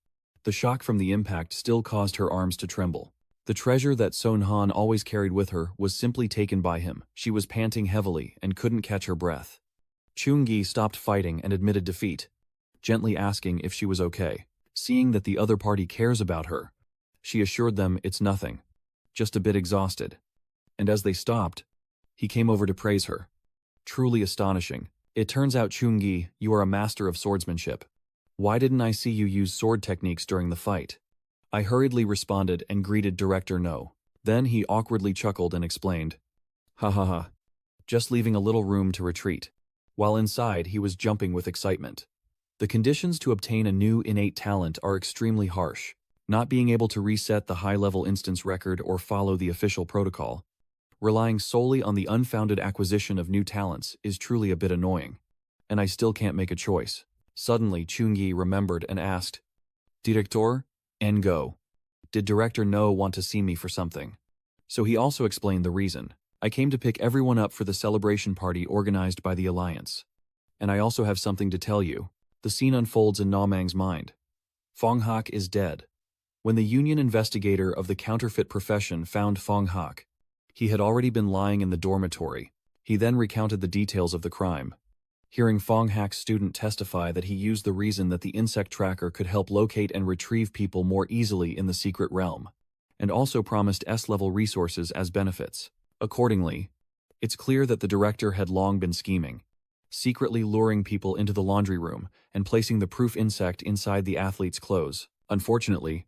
the shock from the impact still caused her arms to tremble. The treasure that Son Han always carried with her was simply taken by him. She was panting heavily and couldn't catch her breath. Chun-Gi stopped fighting and admitted defeat, gently asking if she was okay. Seeing that the other party cares about her, she assured them it's nothing, just a bit exhausted. And as they stopped, he came over to praise her. Truly astonishing. It turns out, Chun-Gi, you are a master of swordsmanship. Why didn't I see you use sword techniques during the fight? I hurriedly responded and greeted Director No. Then he awkwardly chuckled and explained, "Ha ha ha. Just leaving a little room to retreat." While inside, he was jumping with excitement. The conditions to obtain a new innate talent are extremely harsh. Not being able to reset the high-level instance record or follow the official protocol, relying solely on the unfounded acquisition of new talents is truly a bit annoying. And I still can't make a choice. Suddenly, Chun-Gi remembered and asked, "Director? Go. Did Director No want to see me for something?" So he also explained the reason. I came to pick everyone up for the celebration party organized by the Alliance. And I also have something to tell you. The scene unfolds in Na Mang's mind. Fong Hak is dead. When the Union investigator of the counterfeit profession found Fong Hak, he had already been lying in the dormitory. He then recounted the details of the crime. Hearing Fong Hak's student testify that he used the reason that the insect tracker could help locate and retrieve people more easily in the secret realm, and also promised S-level resources as benefits. Accordingly, it's clear that the director had long been scheming, secretly luring people into the laundry room and placing the proof insect inside the athlete's clothes. Unfortunately,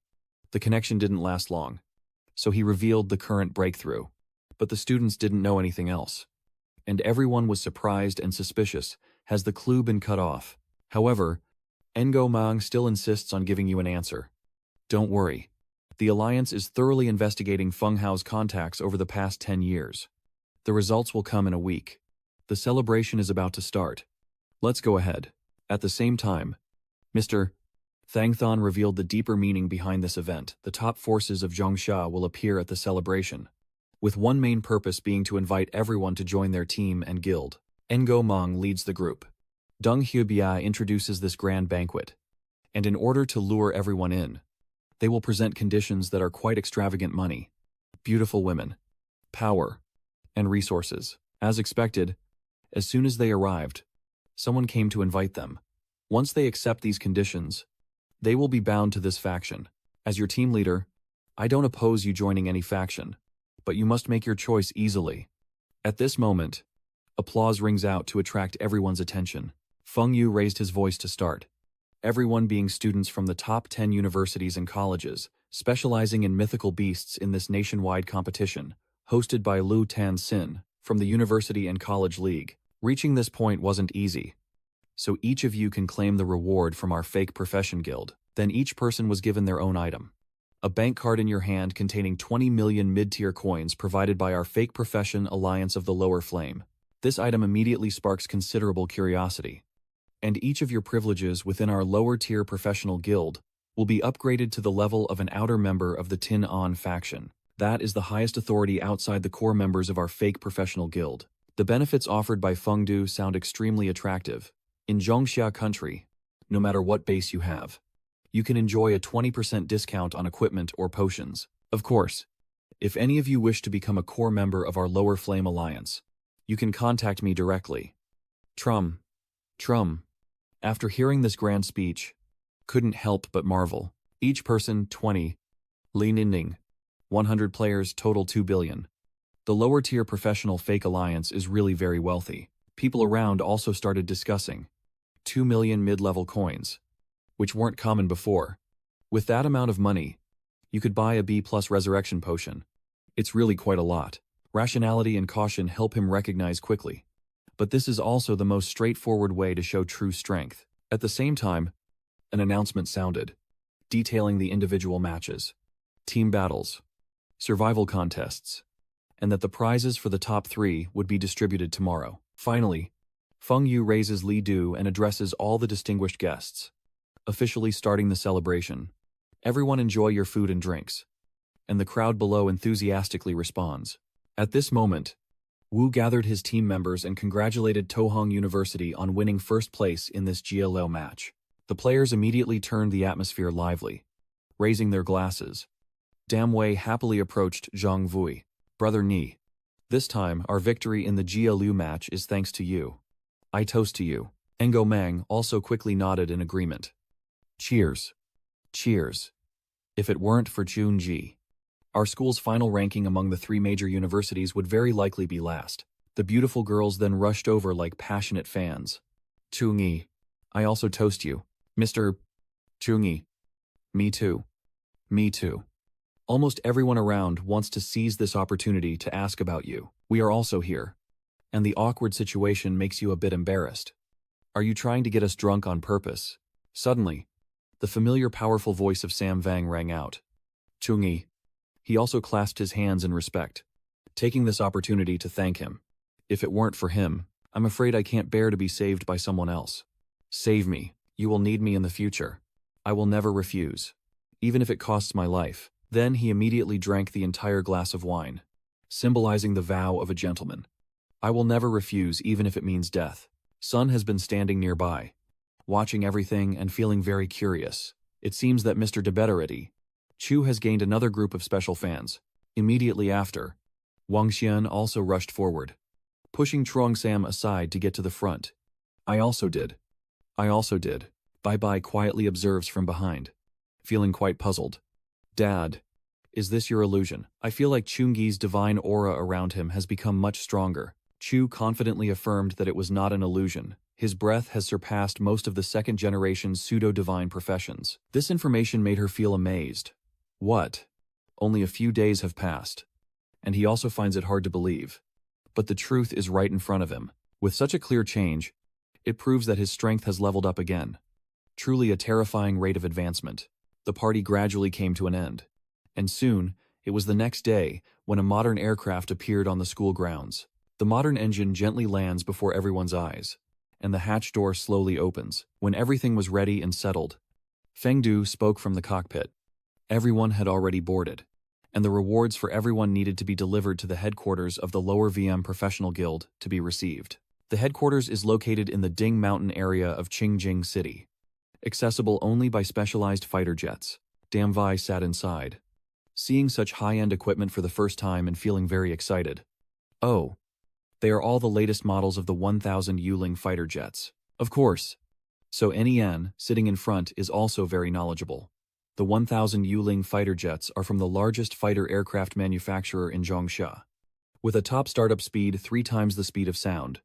the connection didn't last long, so he revealed the current breakthrough. But the students didn't know anything else, and everyone was surprised and suspicious. Has the clue been cut off? However, Ngo Mang still insists on giving you an answer. Don't worry. The Alliance is thoroughly investigating Feng Hao's contacts over the past 10 years. The results will come in a week. The celebration is about to start. Let's go ahead. At the same time, Mr. Thangthon revealed the deeper meaning behind this event. The top forces of Zhongsha will appear at the celebration, with one main purpose being to invite everyone to join their team and guild. Ngo Mang leads the group. Deng Huibia introduces this grand banquet, and in order to lure everyone in, they will present conditions that are quite extravagant: money, beautiful women, power, and resources. As expected, as soon as they arrived, someone came to invite them. Once they accept these conditions, they will be bound to this faction. As your team leader, I don't oppose you joining any faction, but you must make your choice easily. At this moment, applause rings out to attract everyone's attention. Feng Yu raised his voice to start. Everyone being students from the top 10 universities and colleges, specializing in mythical beasts in this nationwide competition, hosted by Lu Tan Sin, from the University and College League. Reaching this point wasn't easy, so each of you can claim the reward from our fake profession guild. Then each person was given their own item. A bank card in your hand containing 20 million mid-tier coins provided by our fake profession Alliance of the Lower Flame. This item immediately sparks considerable curiosity. And each of your privileges within our lower-tier professional guild will be upgraded to the level of an outer member of the Tin On faction. That is the highest authority outside the core members of our fake professional guild. The benefits offered by Fengdu sound extremely attractive. In Zhongxia country, no matter what base you have, you can enjoy a 20% discount on equipment or potions. Of course, if any of you wish to become a core member of our Lower Flame Alliance, you can contact me directly. Trum. After hearing this grand speech, couldn't help but marvel. Each person 20. Li Ninding. 100 players total 2 billion. The lower tier professional fake alliance is really very wealthy. People around also started discussing 2 million mid-level coins, which weren't common before. With that amount of money, you could buy a B+ resurrection potion. It's really quite a lot. Rationality and caution help him recognize quickly. But this is also the most straightforward way to show true strength. At the same time, an announcement sounded, detailing the individual matches, team battles, survival contests, and that the prizes for the top 3 would be distributed tomorrow. Finally, Feng Yu raises Li Du and addresses all the distinguished guests, officially starting the celebration. Everyone enjoy your food and drinks. And the crowd below enthusiastically responds. At this moment, Wu gathered his team members and congratulated Tohong University on winning first place in this GLO match. The players immediately turned the atmosphere lively, raising their glasses. Dam Wei happily approached Zhang Vui. Brother Ni, this time our victory in the GLU match is thanks to you. I toast to you. Engo Mang also quickly nodded in agreement. Cheers. Cheers. If it weren't for Jun Ji, our school's final ranking among the 3 major universities would very likely be last. The beautiful girls then rushed over like passionate fans. Chungi, I also toast you. Mr. Chungi. Me too. Me too. Almost everyone around wants to seize this opportunity to ask about you. We are also here. And the awkward situation makes you a bit embarrassed. Are you trying to get us drunk on purpose? Suddenly, the familiar powerful voice of Sam Vang rang out. Chungi. He also clasped his hands in respect, taking this opportunity to thank him. If it weren't for him, I'm afraid I can't bear to be saved by someone else. Save me. You will need me in the future. I will never refuse, even if it costs my life. Then he immediately drank the entire glass of wine, symbolizing the vow of a gentleman. I will never refuse even if it means death. Sun has been standing nearby, watching everything and feeling very curious. It seems that Mr. Debetterity, Chu has gained another group of special fans. Immediately after, Wang Xian also rushed forward, pushing Truong Sam aside to get to the front. I also did. Bye-bye quietly observes from behind, feeling quite puzzled. Dad, is this your illusion? I feel like Chungi's divine aura around him has become much stronger. Chu confidently affirmed that it was not an illusion. His breath has surpassed most of the second-generation pseudo-divine professions. This information made her feel amazed. What? Only a few days have passed. And he also finds it hard to believe. But the truth is right in front of him. With such a clear change, it proves that his strength has leveled up again. Truly a terrifying rate of advancement. The party gradually came to an end. And soon, it was the next day when a modern aircraft appeared on the school grounds. The modern engine gently lands before everyone's eyes, and the hatch door slowly opens. When everything was ready and settled, Feng Du spoke from the cockpit. Everyone had already boarded, and the rewards for everyone needed to be delivered to the headquarters of the Lower VM Professional Guild to be received. The headquarters is located in the Ding Mountain area of Qingjing City, accessible only by specialized fighter jets. Damvai sat inside, seeing such high-end equipment for the first time and feeling very excited. Oh, they are all the latest models of the 1000 Yuling fighter jets. Of course. So Nian, sitting in front, is also very knowledgeable. The 1000 Yuling fighter jets are from the largest fighter aircraft manufacturer in Zhongsha, with a top startup speed 3 times the speed of sound,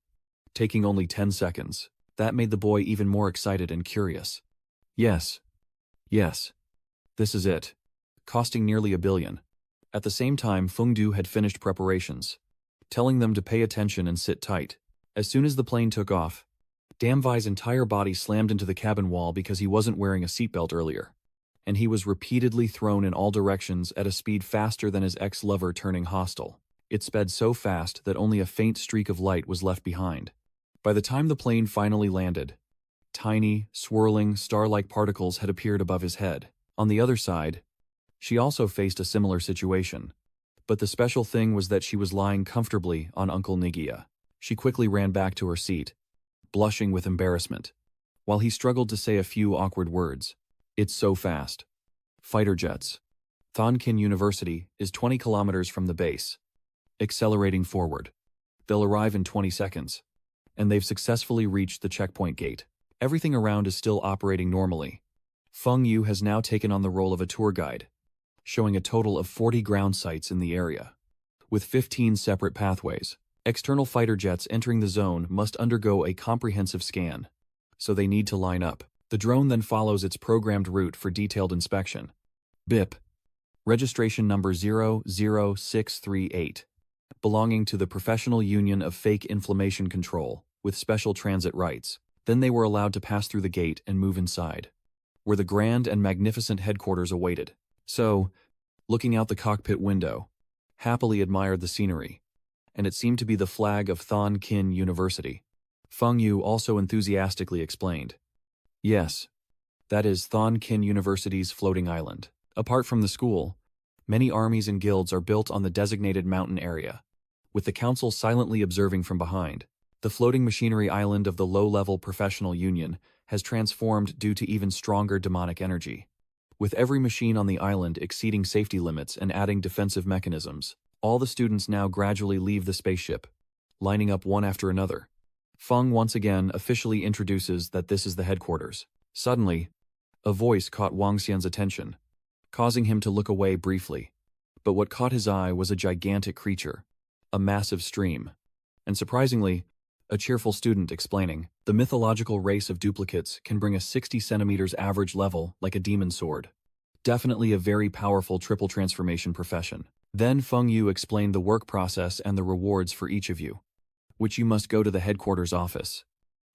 taking only 10 seconds. That made the boy even more excited and curious. Yes, this is it. Costing nearly 1 billion. At the same time, Fengdu had finished preparations, telling them to pay attention and sit tight. As soon as the plane took off, Damvai's entire body slammed into the cabin wall because he wasn't wearing a seatbelt earlier, and he was repeatedly thrown in all directions at a speed faster than his ex-lover turning hostile. It sped so fast that only a faint streak of light was left behind. By the time the plane finally landed, tiny, swirling, star-like particles had appeared above his head. On the other side, she also faced a similar situation. But the special thing was that she was lying comfortably on Uncle Nigia. She quickly ran back to her seat, blushing with embarrassment, while he struggled to say a few awkward words. It's so fast. Fighter jets. Thonkin University is 20 kilometers from the base. Accelerating forward. They'll arrive in 20 seconds. And they've successfully reached the checkpoint gate. Everything around is still operating normally. Feng Yu has now taken on the role of a tour guide, showing a total of 40 ground sites in the area. With 15 separate pathways, external fighter jets entering the zone must undergo a comprehensive scan, so they need to line up. The drone then follows its programmed route for detailed inspection. BIP. Registration number 00638. Belonging to the Professional Union of Fake Inflammation Control, with special transit rights. Then they were allowed to pass through the gate and move inside, where the grand and magnificent headquarters awaited. So, looking out the cockpit window, happily admired the scenery, and it seemed to be the flag of Thon Kin University. Feng Yu also enthusiastically explained. Yes, that is Thon Kin University's floating island. Apart from the school, many armies and guilds are built on the designated mountain area, with the council silently observing from behind. The floating machinery island of the low-level professional union has transformed due to even stronger demonic energy. With every machine on the island exceeding safety limits and adding defensive mechanisms, all the students now gradually leave the spaceship, lining up one after another. Feng once again officially introduces that this is the headquarters. Suddenly, a voice caught Wang Xian's attention, causing him to look away briefly. But what caught his eye was a gigantic creature, a massive stream, and surprisingly, a cheerful student explaining, the mythological race of duplicates can bring a 60 centimeters average level like a demon sword. Definitely a very powerful triple transformation profession. Then Feng Yu explained the work process and the rewards for each of you, which you must go to the headquarters office,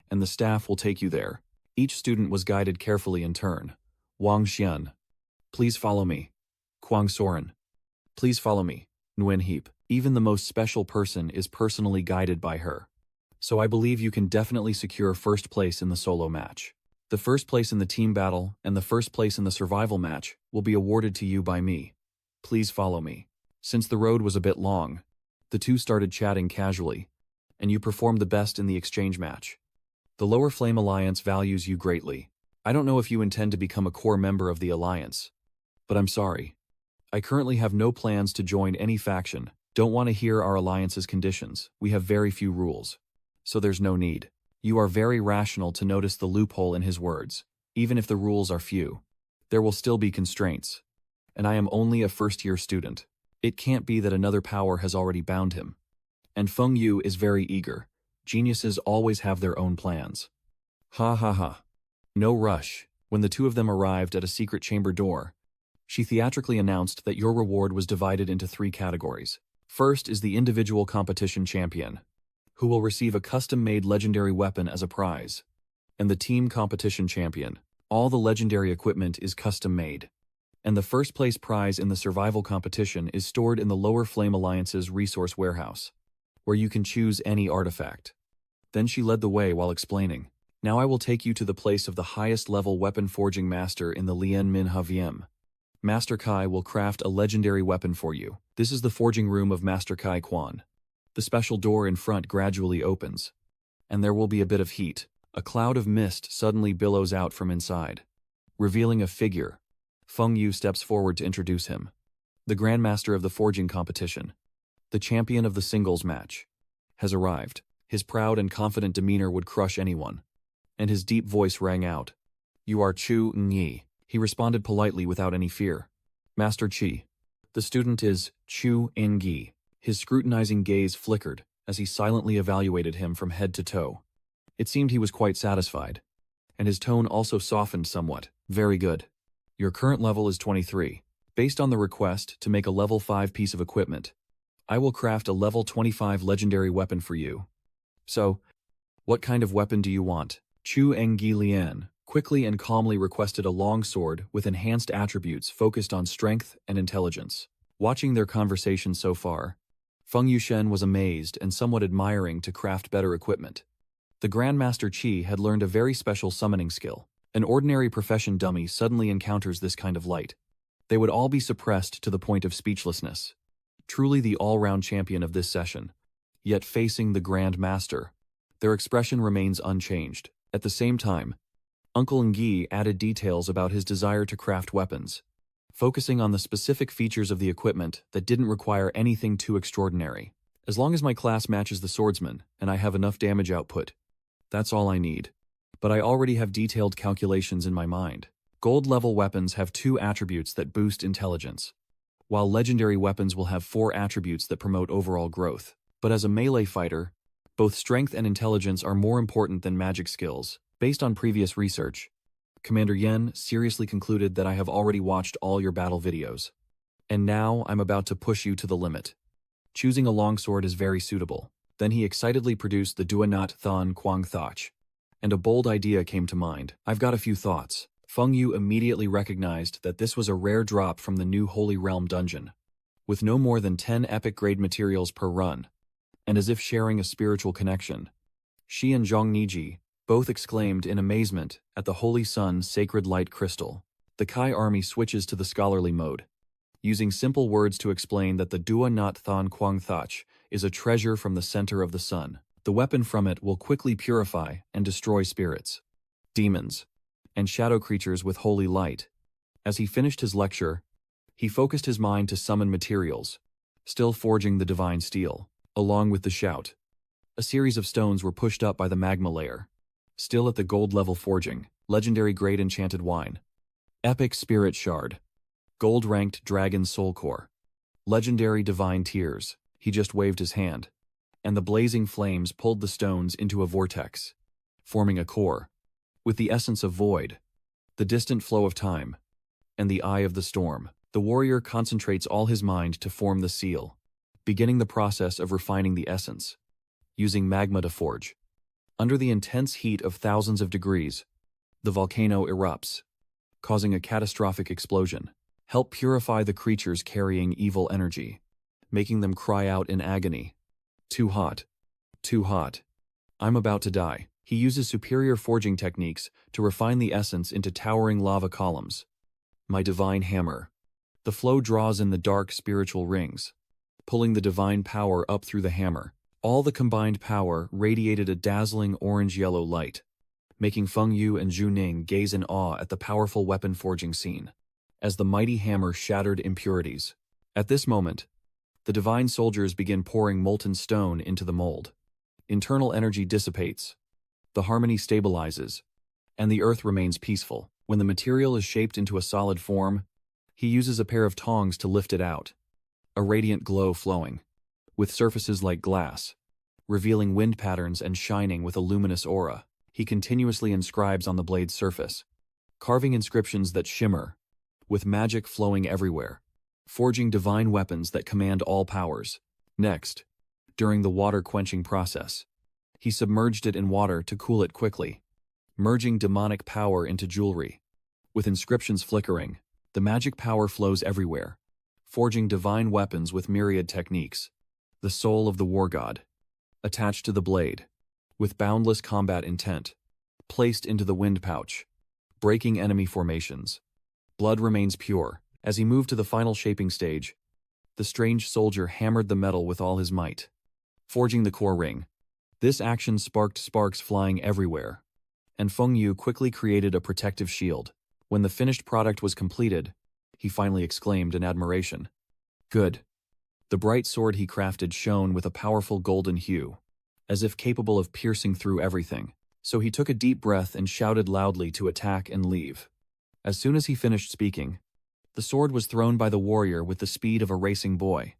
and the staff will take you there. Each student was guided carefully in turn. Wang Xian. Please follow me. Kwang Soren. Please follow me. Nguyen Heap. Even the most special person is personally guided by her. So I believe you can definitely secure first place in the solo match. The first place in the team battle and the first place in the survival match will be awarded to you by me. Please follow me. Since the road was a bit long, the two started chatting casually, and you performed the best in the exchange match. The Lower Flame Alliance values you greatly. I don't know if you intend to become a core member of the Alliance, but I'm sorry. I currently have no plans to join any faction. Don't want to hear our Alliance's conditions. We have very few rules. So there's no need. You are very rational to notice the loophole in his words. Even if the rules are few, there will still be constraints. And I am only a first-year student. It can't be that another power has already bound him. And Feng Yu is very eager. Geniuses always have their own plans. Ha ha ha. No rush. When the two of them arrived at a secret chamber door, she theatrically announced that your reward was divided into 3 categories. First is the individual competition champion, who will receive a custom-made legendary weapon as a prize, and the team competition champion. All the legendary equipment is custom-made, and the first-place prize in the survival competition is stored in the Lower Flame Alliance's resource warehouse, where you can choose any artifact. Then she led the way while explaining, now I will take you to the place of the highest-level weapon forging master in the Lien Min Haviem. Master Kai will craft a legendary weapon for you. This is the forging room of Master Kai Quan. The special door in front gradually opens, and there will be a bit of heat. A cloud of mist suddenly billows out from inside, revealing a figure. Feng Yu steps forward to introduce him. The Grandmaster of the forging competition, the champion of the singles match, has arrived. His proud and confident demeanor would crush anyone, and his deep voice rang out. You are Chu Nyi. He responded politely without any fear. Master Chi. The student is Chu Ngi. His scrutinizing gaze flickered as he silently evaluated him from head to toe. It seemed he was quite satisfied, and his tone also softened somewhat. Very good. Your current level is 23. Based on the request to make a level 5 piece of equipment, I will craft a level 25 legendary weapon for you. So, what kind of weapon do you want? Chu Engi Lian quickly and calmly requested a long sword with enhanced attributes focused on strength and intelligence. Watching their conversation so far, Feng Yushen was amazed and somewhat admiring to craft better equipment. The Grandmaster Qi had learned a very special summoning skill. An ordinary profession dummy suddenly encounters this kind of light. They would all be suppressed to the point of speechlessness. Truly the all-round champion of this session. Yet facing the Grand Master, their expression remains unchanged. At the same time, Uncle Ngi added details about his desire to craft weapons, focusing on the specific features of the equipment that didn't require anything too extraordinary. As long as my class matches the swordsman and I have enough damage output, that's all I need. But I already have detailed calculations in my mind. Gold-level weapons have 2 attributes that boost intelligence, while legendary weapons will have 4 attributes that promote overall growth. But as a melee fighter, both strength and intelligence are more important than magic skills. Based on previous research, Commander Yen seriously concluded that I have already watched all your battle videos. And now I'm about to push you to the limit. Choosing a longsword is very suitable. Then he excitedly produced the Duanat Thon Quang Thach, and a bold idea came to mind. I've got a few thoughts. Feng Yu immediately recognized that this was a rare drop from the new Holy Realm dungeon, with no more than 10 epic-grade materials per run, and as if sharing a spiritual connection. She and Zhang Niji both exclaimed in amazement at the Holy Sun Sacred Light Crystal. The Kai army switches to the scholarly mode, using simple words to explain that the Dua Nat Than Quang Thach is a treasure from the center of the sun. The weapon from it will quickly purify and destroy spirits, demons, and shadow creatures with holy light. As he finished his lecture, he focused his mind to summon materials, still forging the divine steel. Along with the shout, a series of stones were pushed up by the magma layer. Still at the gold level forging, legendary grade enchanted wine, epic spirit shard, gold-ranked dragon soul core, legendary divine tears. He just waved his hand, and the blazing flames pulled the stones into a vortex, forming a core, with the essence of void, the distant flow of time, and the eye of the storm. The warrior concentrates all his mind to form the seal, beginning the process of refining the essence, using magma to forge. Under the intense heat of thousands of degrees, the volcano erupts, causing a catastrophic explosion. Help purify the creatures carrying evil energy, making them cry out in agony. Too hot. Too hot. I'm about to die. He uses superior forging techniques to refine the essence into towering lava columns. My divine hammer. The flow draws in the dark spiritual rings, pulling the divine power up through the hammer. All the combined power radiated a dazzling orange-yellow light, making Feng Yu and Zhu Ning gaze in awe at the powerful weapon forging scene, as the mighty hammer shattered impurities. At this moment, the divine soldiers begin pouring molten stone into the mold. Internal energy dissipates, the harmony stabilizes, and the earth remains peaceful. When the material is shaped into a solid form, he uses a pair of tongs to lift it out, a radiant glow flowing, with surfaces like glass, revealing wind patterns and shining with a luminous aura. He continuously inscribes on the blade's surface, carving inscriptions that shimmer, with magic flowing everywhere, forging divine weapons that command all powers. Next, during the water-quenching process, he submerged it in water to cool it quickly, merging demonic power into jewelry. With inscriptions flickering, the magic power flows everywhere, forging divine weapons with myriad techniques. The soul of the war god, attached to the blade, with boundless combat intent, placed into the wind pouch, breaking enemy formations. Blood remains pure. As he moved to the final shaping stage, the strange soldier hammered the metal with all his might, forging the core ring. This action sparked sparks flying everywhere, and Feng Yu quickly created a protective shield. When the finished product was completed, he finally exclaimed in admiration, "Good." The bright sword he crafted shone with a powerful golden hue, as if capable of piercing through everything. So he took a deep breath and shouted loudly to attack and leave. As soon as he finished speaking, the sword was thrown by the warrior with the speed of a racing boy,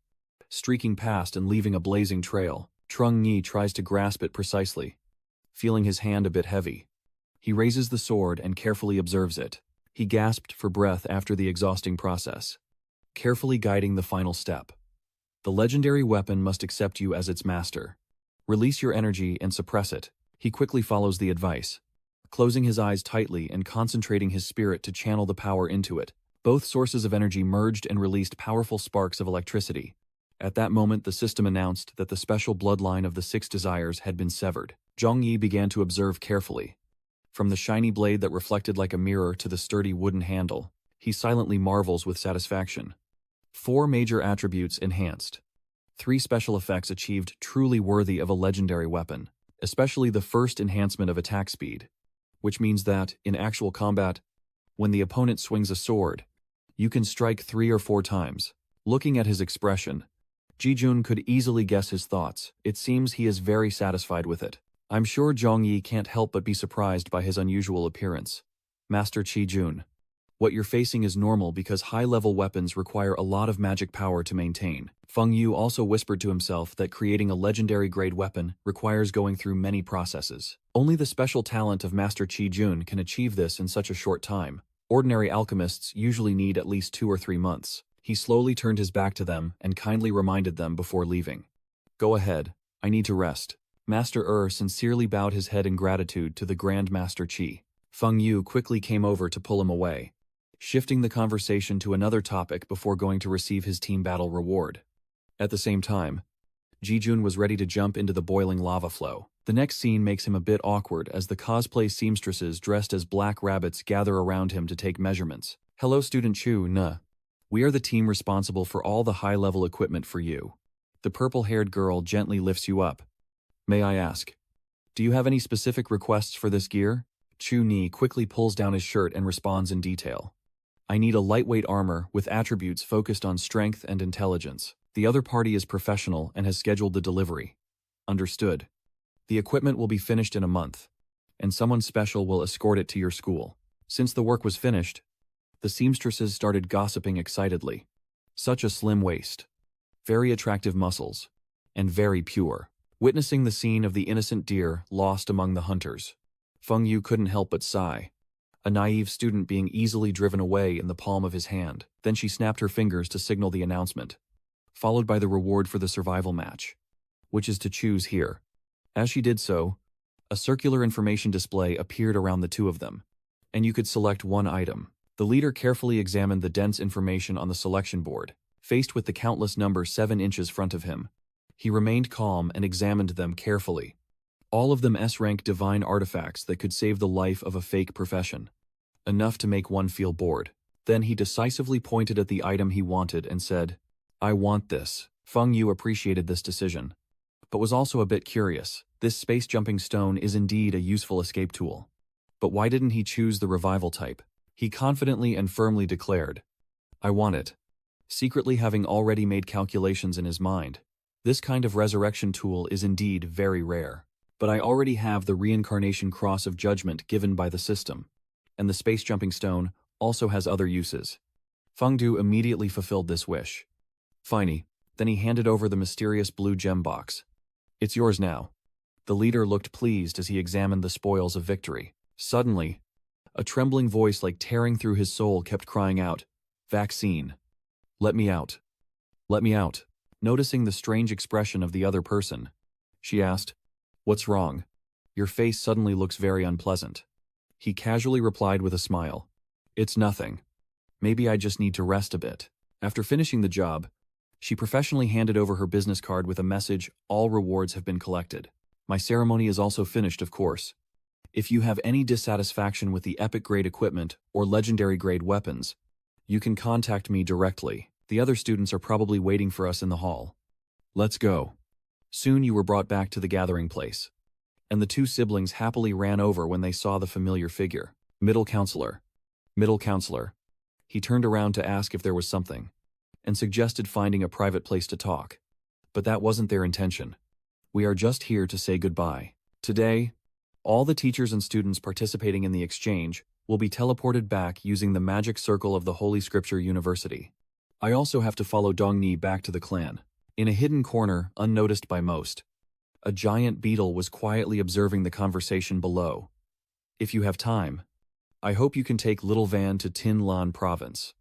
streaking past and leaving a blazing trail. Trung Nhi tries to grasp it precisely, feeling his hand a bit heavy. He raises the sword and carefully observes it. He gasped for breath after the exhausting process, carefully guiding the final step. The legendary weapon must accept you as its master. Release your energy and suppress it. He quickly follows the advice, closing his eyes tightly and concentrating his spirit to channel the power into it. Both sources of energy merged and released powerful sparks of electricity. At that moment, the system announced that the special bloodline of the 6 desires had been severed. Zhang Yi began to observe carefully, From the shiny blade that reflected like a mirror to the sturdy wooden handle, he silently marvels with satisfaction. 4 major attributes enhanced. 3 special effects achieved truly worthy of a legendary weapon, especially the first enhancement of attack speed, which means that, in actual combat, when the opponent swings a sword, you can strike 3 or 4 times. Looking at his expression, Ji-jun could easily guess his thoughts. It seems he is very satisfied with it. I'm sure Zhongyi can't help but be surprised by his unusual appearance. Master Ji-jun, what you're facing is normal because high-level weapons require a lot of magic power to maintain. Feng Yu also whispered to himself that creating a legendary-grade weapon requires going through many processes. Only the special talent of Master Ji-jun can achieve this in such a short time. Ordinary alchemists usually need at least 2 or 3 months. He slowly turned his back to them and kindly reminded them before leaving. Go ahead, I need to rest. Master sincerely bowed his head in gratitude to the Grand Master Qi. Feng Yu quickly came over to pull him away, shifting the conversation to another topic before going to receive his team battle reward. At the same time, Ji-jun was ready to jump into the boiling lava flow. The next scene makes him a bit awkward as the cosplay seamstresses dressed as black rabbits gather around him to take measurements. Hello Student Chu, nah. We are the team responsible for all the high-level equipment for you. The purple-haired girl gently lifts you up. May I ask, do you have any specific requests for this gear? Chu Ni quickly pulls down his shirt and responds in detail. I need a lightweight armor with attributes focused on strength and intelligence. The other party is professional and has scheduled the delivery. Understood. The equipment will be finished in a month, and someone special will escort it to your school. Since the work was finished, the seamstresses started gossiping excitedly. Such a slim waist, very attractive muscles, and very pure. Witnessing the scene of the innocent deer lost among the hunters, Feng Yu couldn't help but sigh. A naive student being easily driven away in the palm of his hand. Then she snapped her fingers to signal the announcement, followed by the reward for the survival match, which is to choose here. As she did so, a circular information display appeared around the two of them, and you could select one item. The leader carefully examined the dense information on the selection board. Faced with the countless number 7 inches front of him, he remained calm and examined them carefully. All of them S-rank divine artifacts that could save the life of a fake profession. Enough to make one feel bored. Then he decisively pointed at the item he wanted and said, I want this. Feng Yu appreciated this decision, but was also a bit curious. This space-jumping stone is indeed a useful escape tool. But why didn't he choose the revival type? He confidently and firmly declared, I want it, secretly having already made calculations in his mind. This kind of resurrection tool is indeed very rare. But I already have the reincarnation cross of judgment given by the system, and the space-jumping stone also has other uses. Feng Du immediately fulfilled this wish. Finally, then he handed over the mysterious blue gem box. It's yours now. The leader looked pleased as he examined the spoils of victory. Suddenly, a trembling voice like tearing through his soul kept crying out, Vaccine. Let me out. Let me out. Noticing the strange expression of the other person, she asked, What's wrong? Your face suddenly looks very unpleasant. He casually replied with a smile. It's nothing. Maybe I just need to rest a bit. After finishing the job, she professionally handed over her business card with a message, all rewards have been collected. My ceremony is also finished, of course. If you have any dissatisfaction with the epic-grade equipment or legendary-grade weapons, you can contact me directly. The other students are probably waiting for us in the hall. Let's go. Soon you were brought back to the gathering place, and the two siblings happily ran over when they saw the familiar figure. Middle counselor. Middle counselor. He turned around to ask if there was something, and suggested finding a private place to talk. But that wasn't their intention. We are just here to say goodbye. Today, all the teachers and students participating in the exchange will be teleported back using the magic circle of the Holy Scripture University. I also have to follow Dongni back to the clan. In a hidden corner, unnoticed by most, a giant beetle was quietly observing the conversation below. If you have time, I hope you can take Little Van to Tin Lan province.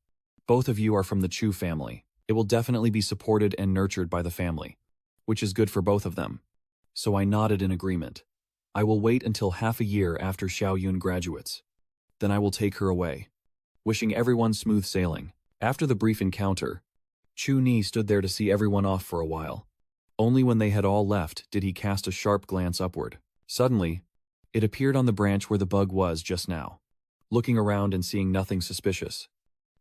Both of you are from the Chu family. It will definitely be supported and nurtured by the family, which is good for both of them. So I nodded in agreement. I will wait until half a year after Xiaoyun graduates. Then I will take her away. Wishing everyone smooth sailing. After the brief encounter, Chu Ni stood there to see everyone off for a while. Only when they had all left did he cast a sharp glance upward. Suddenly, It appeared on the branch where the bug was just now. Looking around and seeing nothing suspicious,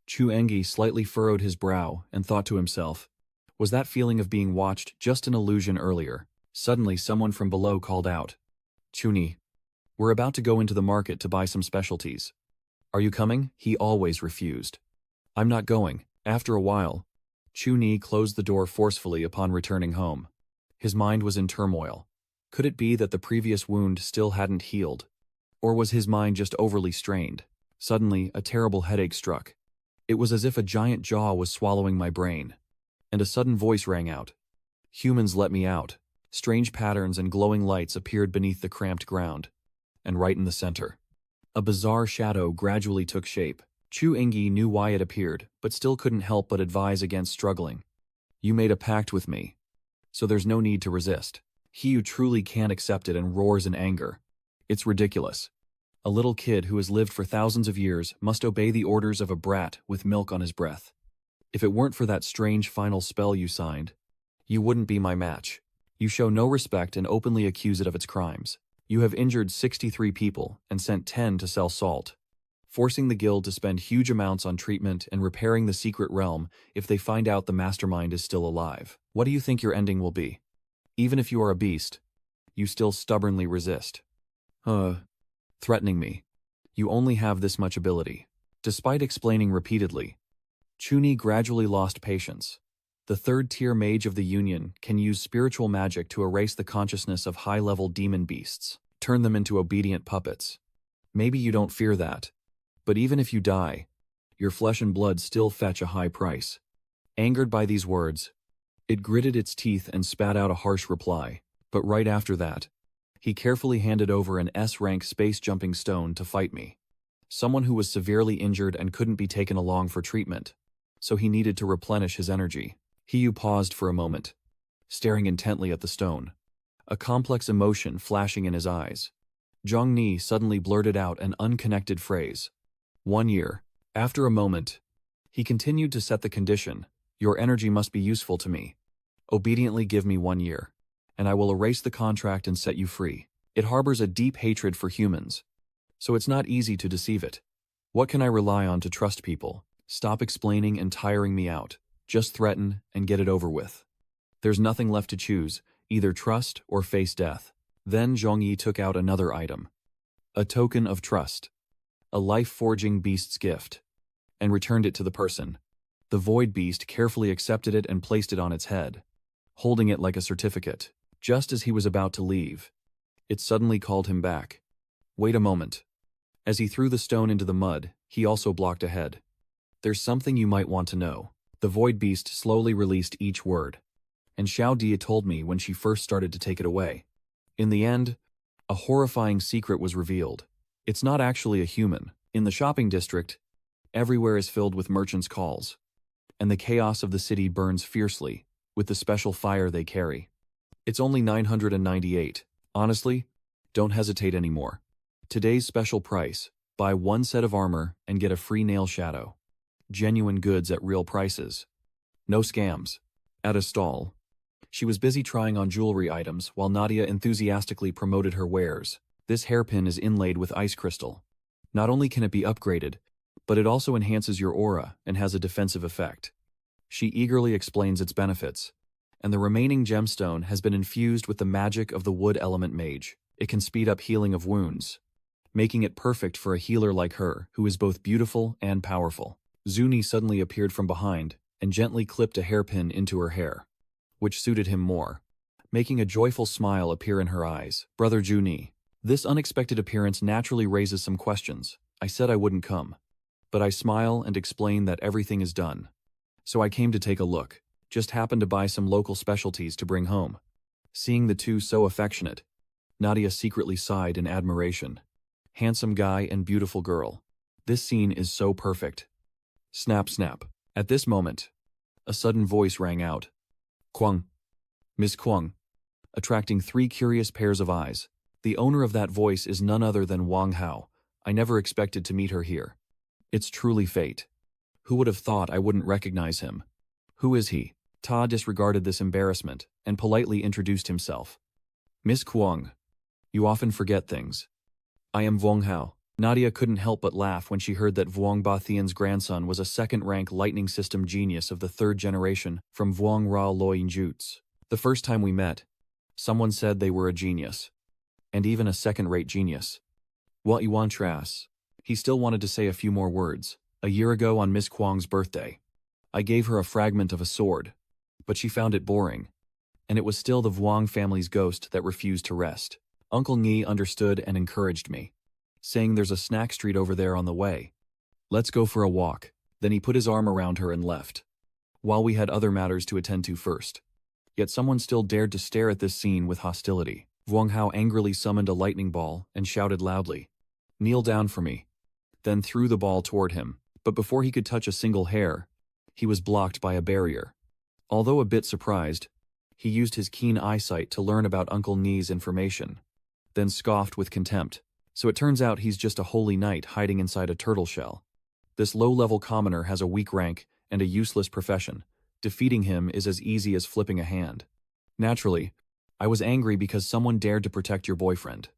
Chu Engi slightly furrowed his brow and thought to himself, was that feeling of being watched just an illusion earlier? Suddenly someone from below called out, Chuni, we're about to go into the market to buy some specialties. Are you coming? He always refused. I'm not going. After a while, Chuni closed the door forcefully upon returning home. His mind was in turmoil. Could it be that the previous wound still hadn't healed? Or was his mind just overly strained? Suddenly, a terrible headache struck. It was as if a giant jaw was swallowing my brain. And a sudden voice rang out. Humans, let me out. Strange patterns and glowing lights appeared beneath the cramped ground. And right in the center, a bizarre shadow gradually took shape. Chu Engi knew why it appeared, but still couldn't help but advise against struggling. You made a pact with me, so there's no need to resist. He who truly can't accept it and roars in anger. It's ridiculous. A little kid who has lived for thousands of years must obey the orders of a brat with milk on his breath. If it weren't for that strange final spell you signed, you wouldn't be my match. You show no respect and openly accuse it of its crimes. You have injured 63 people and sent 10 to sell salt, forcing the guild to spend huge amounts on treatment and repairing the secret realm if they find out the mastermind is still alive. What do you think your ending will be? Even if you are a beast, you still stubbornly resist. Threatening me. You only have this much ability. Despite explaining repeatedly, Chuni gradually lost patience. The third-tier mage of the Union can use spiritual magic to erase the consciousness of high-level demon beasts, turn them into obedient puppets. Maybe you don't fear that, but even if you die, your flesh and blood still fetch a high price. Angered by these words, it gritted its teeth and spat out a harsh reply, but right after that, he carefully handed over an S-rank space-jumping stone to fight me. Someone who was severely injured and couldn't be taken along for treatment, so he needed to replenish his energy. Hiyu paused for a moment, staring intently at the stone, a complex emotion flashing in his eyes. Zhongni suddenly blurted out an unconnected phrase. 1 year. After a moment, he continued to set the condition, your energy must be useful to me. Obediently give me 1 year, and I will erase the contract and set you free. It harbors a deep hatred for humans, so it's not easy to deceive it. What can I rely on to trust people? Stop explaining and tiring me out. Just threaten and get it over with. There's nothing left to choose, either trust or face death. Then Zhongyi took out another item. A token of trust. A life-forging beast's gift. And returned it to the person. The void beast carefully accepted it and placed it on its head, holding it like a certificate. Just as he was about to leave, it suddenly called him back. Wait a moment. As he threw the stone into the mud, he also blocked ahead. There's something you might want to know. The void beast slowly released each word, and Xiao Dia told me when she first started to take it away. In the end, a horrifying secret was revealed. It's not actually a human. In the shopping district, everywhere is filled with merchants' calls, and the chaos of the city burns fiercely with the special fire they carry. It's only 998. Honestly, don't hesitate anymore. Today's special price, buy 1 set of armor and get a free nail shadow. Genuine goods at real prices. No scams. At a stall, she was busy trying on jewelry items while Nadia enthusiastically promoted her wares. This hairpin is inlaid with ice crystal. Not only can it be upgraded, but it also enhances your aura and has a defensive effect. She eagerly explains its benefits. And the remaining gemstone has been infused with the magic of the wood element mage. It can speed up healing of wounds, making it perfect for a healer like her, who is both beautiful and powerful. Zuni suddenly appeared from behind and gently clipped a hairpin into her hair, which suited him more, making a joyful smile appear in her eyes. Brother Juni, this unexpected appearance naturally raises some questions. I said I wouldn't come, but I smile and explain that everything is done. So I came to take a look. Just happened to buy some local specialties to bring home. Seeing the two so affectionate, Nadia secretly sighed in admiration. Handsome guy and beautiful girl. This scene is so perfect. Snap, snap. At this moment, a sudden voice rang out. Kwang. Miss Kwang. Attracting 3 curious pairs of eyes. The owner of that voice is none other than Wang Hao. I never expected to meet her here. It's truly fate. Who would have thought I wouldn't recognize him? Who is he? Ta disregarded this embarrassment and politely introduced himself. Miss Kwang. You often forget things. I am Vuong Hao. Nadia couldn't help but laugh when she heard that Vuong Ba Thien's grandson was a second-rank lightning system genius of the third generation from Vuong Ra Loin Jutsu. The first time we met, someone said they were a genius. And even a second-rate genius. What Yuan Tras. He still wanted to say a few more words. A year ago on Miss Kwang's birthday, I gave her a fragment of a sword, but she found it boring. And it was still the Vuong family's ghost that refused to rest. Uncle Ngi understood and encouraged me, saying there's a snack street over there on the way. Let's go for a walk. Then he put his arm around her and left, while we had other matters to attend to first. Yet someone still dared to stare at this scene with hostility. Vuong Hao angrily summoned a lightning ball and shouted loudly, "Kneel down for me," then threw the ball toward him. But before he could touch a single hair, he was blocked by a barrier. Although a bit surprised, he used his keen eyesight to learn about Uncle Ngi's information, then scoffed with contempt. So it turns out he's just a holy knight hiding inside a turtle shell. This low-level commoner has a weak rank and a useless profession. Defeating him is as easy as flipping a hand. Naturally, I was angry because someone dared to protect your boyfriend.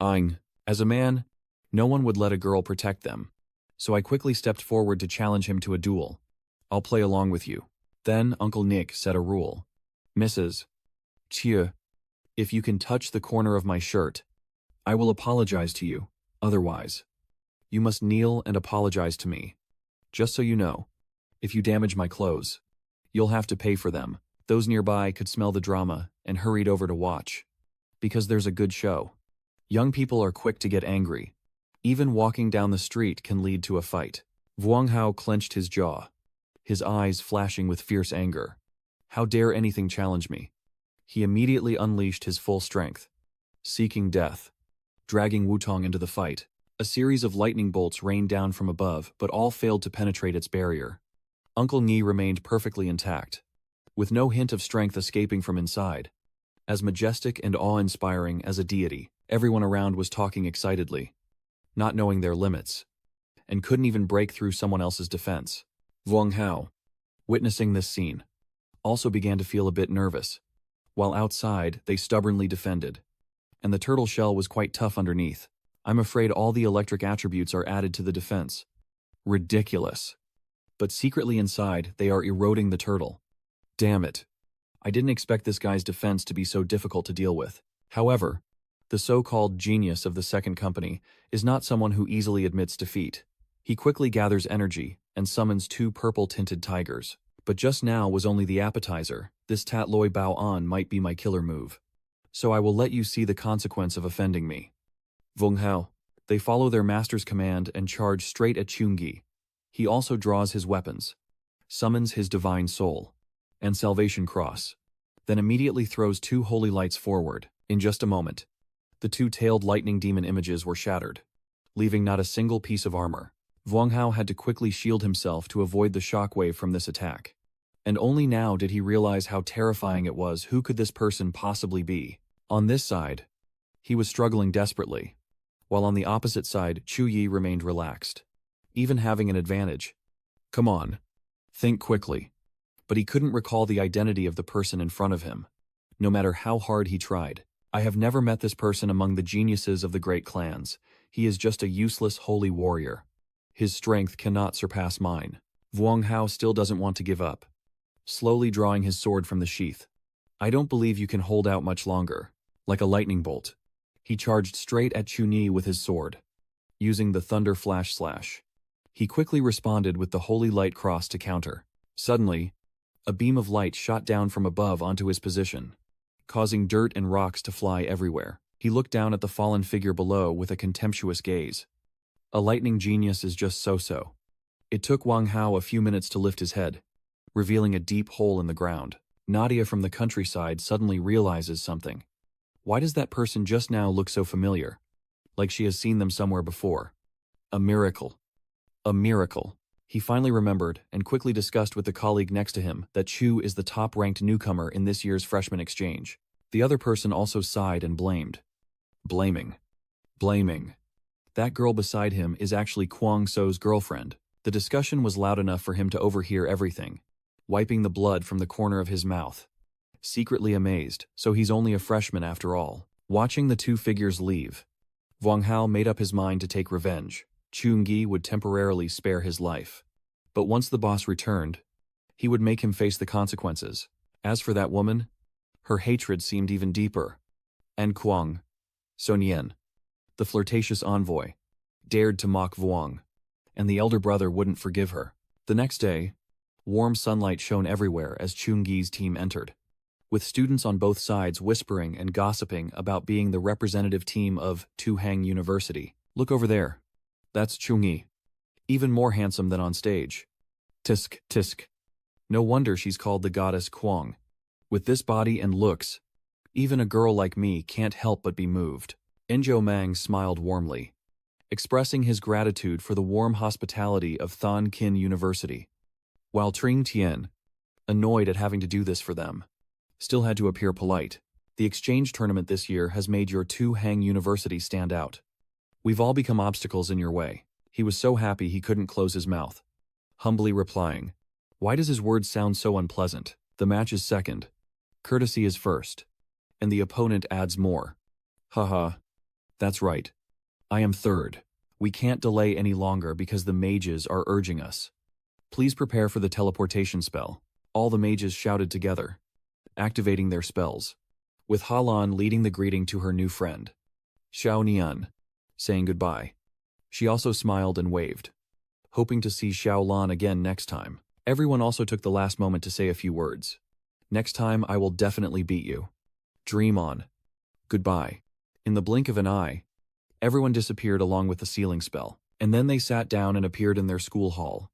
As a man, no one would let a girl protect them. So I quickly stepped forward to challenge him to a duel. I'll play along with you. Then Uncle Nick set a rule. Mrs. Chia, if you can touch the corner of my shirt, I will apologize to you. Otherwise, you must kneel and apologize to me. Just so you know, if you damage my clothes, you'll have to pay for them. Those nearby could smell the drama and hurried over to watch. Because there's a good show. Young people are quick to get angry. Even walking down the street can lead to a fight. Vuong Hao clenched his jaw, his eyes flashing with fierce anger. How dare anything challenge me? He immediately unleashed his full strength, seeking death, dragging Wutong into the fight. A series of lightning bolts rained down from above, but all failed to penetrate its barrier. Uncle Ngi remained perfectly intact, with no hint of strength escaping from inside. As majestic and awe-inspiring as a deity, everyone around was talking excitedly, not knowing their limits, and couldn't even break through someone else's defense. Vuong Hao, witnessing this scene, also began to feel a bit nervous. While outside, they stubbornly defended, and the turtle shell was quite tough underneath. I'm afraid all the electric attributes are added to the defense. Ridiculous. But secretly inside, they are eroding the turtle. Damn it. I didn't expect this guy's defense to be so difficult to deal with. However, the so-called genius of the second company is not someone who easily admits defeat. He quickly gathers energy and summons 2 purple-tinted tigers. But just now was only the appetizer. This Tat Loi Bao An might be my killer move. So I will let you see the consequence of offending me. Vuong Hao. They follow their master's command and charge straight at Chungi. He also draws his weapons, summons his divine soul, and salvation cross, then immediately throws 2 holy lights forward. In just a moment, the 2-tailed lightning demon images were shattered, leaving not a single piece of armor. Vuong Hao had to quickly shield himself to avoid the shockwave from this attack. And only now did he realize how terrifying it was. Who could this person possibly be? On this side, he was struggling desperately, while on the opposite side, Chu Yi remained relaxed, even having an advantage. Come on, think quickly. But he couldn't recall the identity of the person in front of him, no matter how hard he tried. I have never met this person among the geniuses of the great clans. He is just a useless holy warrior. His strength cannot surpass mine. Vuong Hao still doesn't want to give up, slowly drawing his sword from the sheath. I don't believe you can hold out much longer. Like a lightning bolt, he charged straight at Chunyi with his sword, using the thunder flash slash. He quickly responded with the holy light cross to counter. Suddenly, a beam of light shot down from above onto his position, causing dirt and rocks to fly everywhere. He looked down at the fallen figure below with a contemptuous gaze. A lightning genius is just so-so. It took Vuong Hao a few minutes to lift his head, revealing a deep hole in the ground. Nadia from the countryside suddenly realizes something. Why does that person just now look so familiar? Like she has seen them somewhere before. A miracle. A miracle. He finally remembered and quickly discussed with the colleague next to him that Chu is the top-ranked newcomer in this year's freshman exchange. The other person also sighed and blamed. Blaming. That girl beside him is actually Kwang So's girlfriend. The discussion was loud enough for him to overhear everything, wiping the blood from the corner of his mouth. Secretly amazed, so he's only a freshman after all. Watching the 2 figures leave, Wang Hao made up his mind to take revenge. Chun-gi would temporarily spare his life. But once the boss returned, he would make him face the consequences. As for that woman, her hatred seemed even deeper. And Kuang, Sun Yen, the flirtatious envoy, dared to mock Vuong, and the elder brother wouldn't forgive her. The next day, warm sunlight shone everywhere as Chun-gi's team entered, with students on both sides whispering and gossiping about being the representative team of Tuhang University. Look over there. That's Chun-gi. Even more handsome than on stage. Tisk, tisk. No wonder she's called the goddess Kuang. With this body and looks, even a girl like me can't help but be moved. Enjo Mang smiled warmly, expressing his gratitude for the warm hospitality of Thon Kin University, while Tring Tien, annoyed at having to do this for them, still had to appear polite. The exchange tournament this year has made your Tuhang University stand out. We've all become obstacles in your way. He was so happy he couldn't close his mouth, humbly replying, why does his words sound so unpleasant? The match is second. Courtesy is first. And the opponent adds more. Haha. That's right. I am third. We can't delay any longer because the mages are urging us. Please prepare for the teleportation spell. All the mages shouted together, activating their spells, with Halan leading the greeting to her new friend, Xiao Nian, saying goodbye. She also smiled and waved, hoping to see Xiao Lan again next time. Everyone also took the last moment to say a few words. Next time I will definitely beat you. Dream on. Goodbye. In the blink of an eye, everyone disappeared along with the sealing spell, and then they sat down and appeared in their school hall.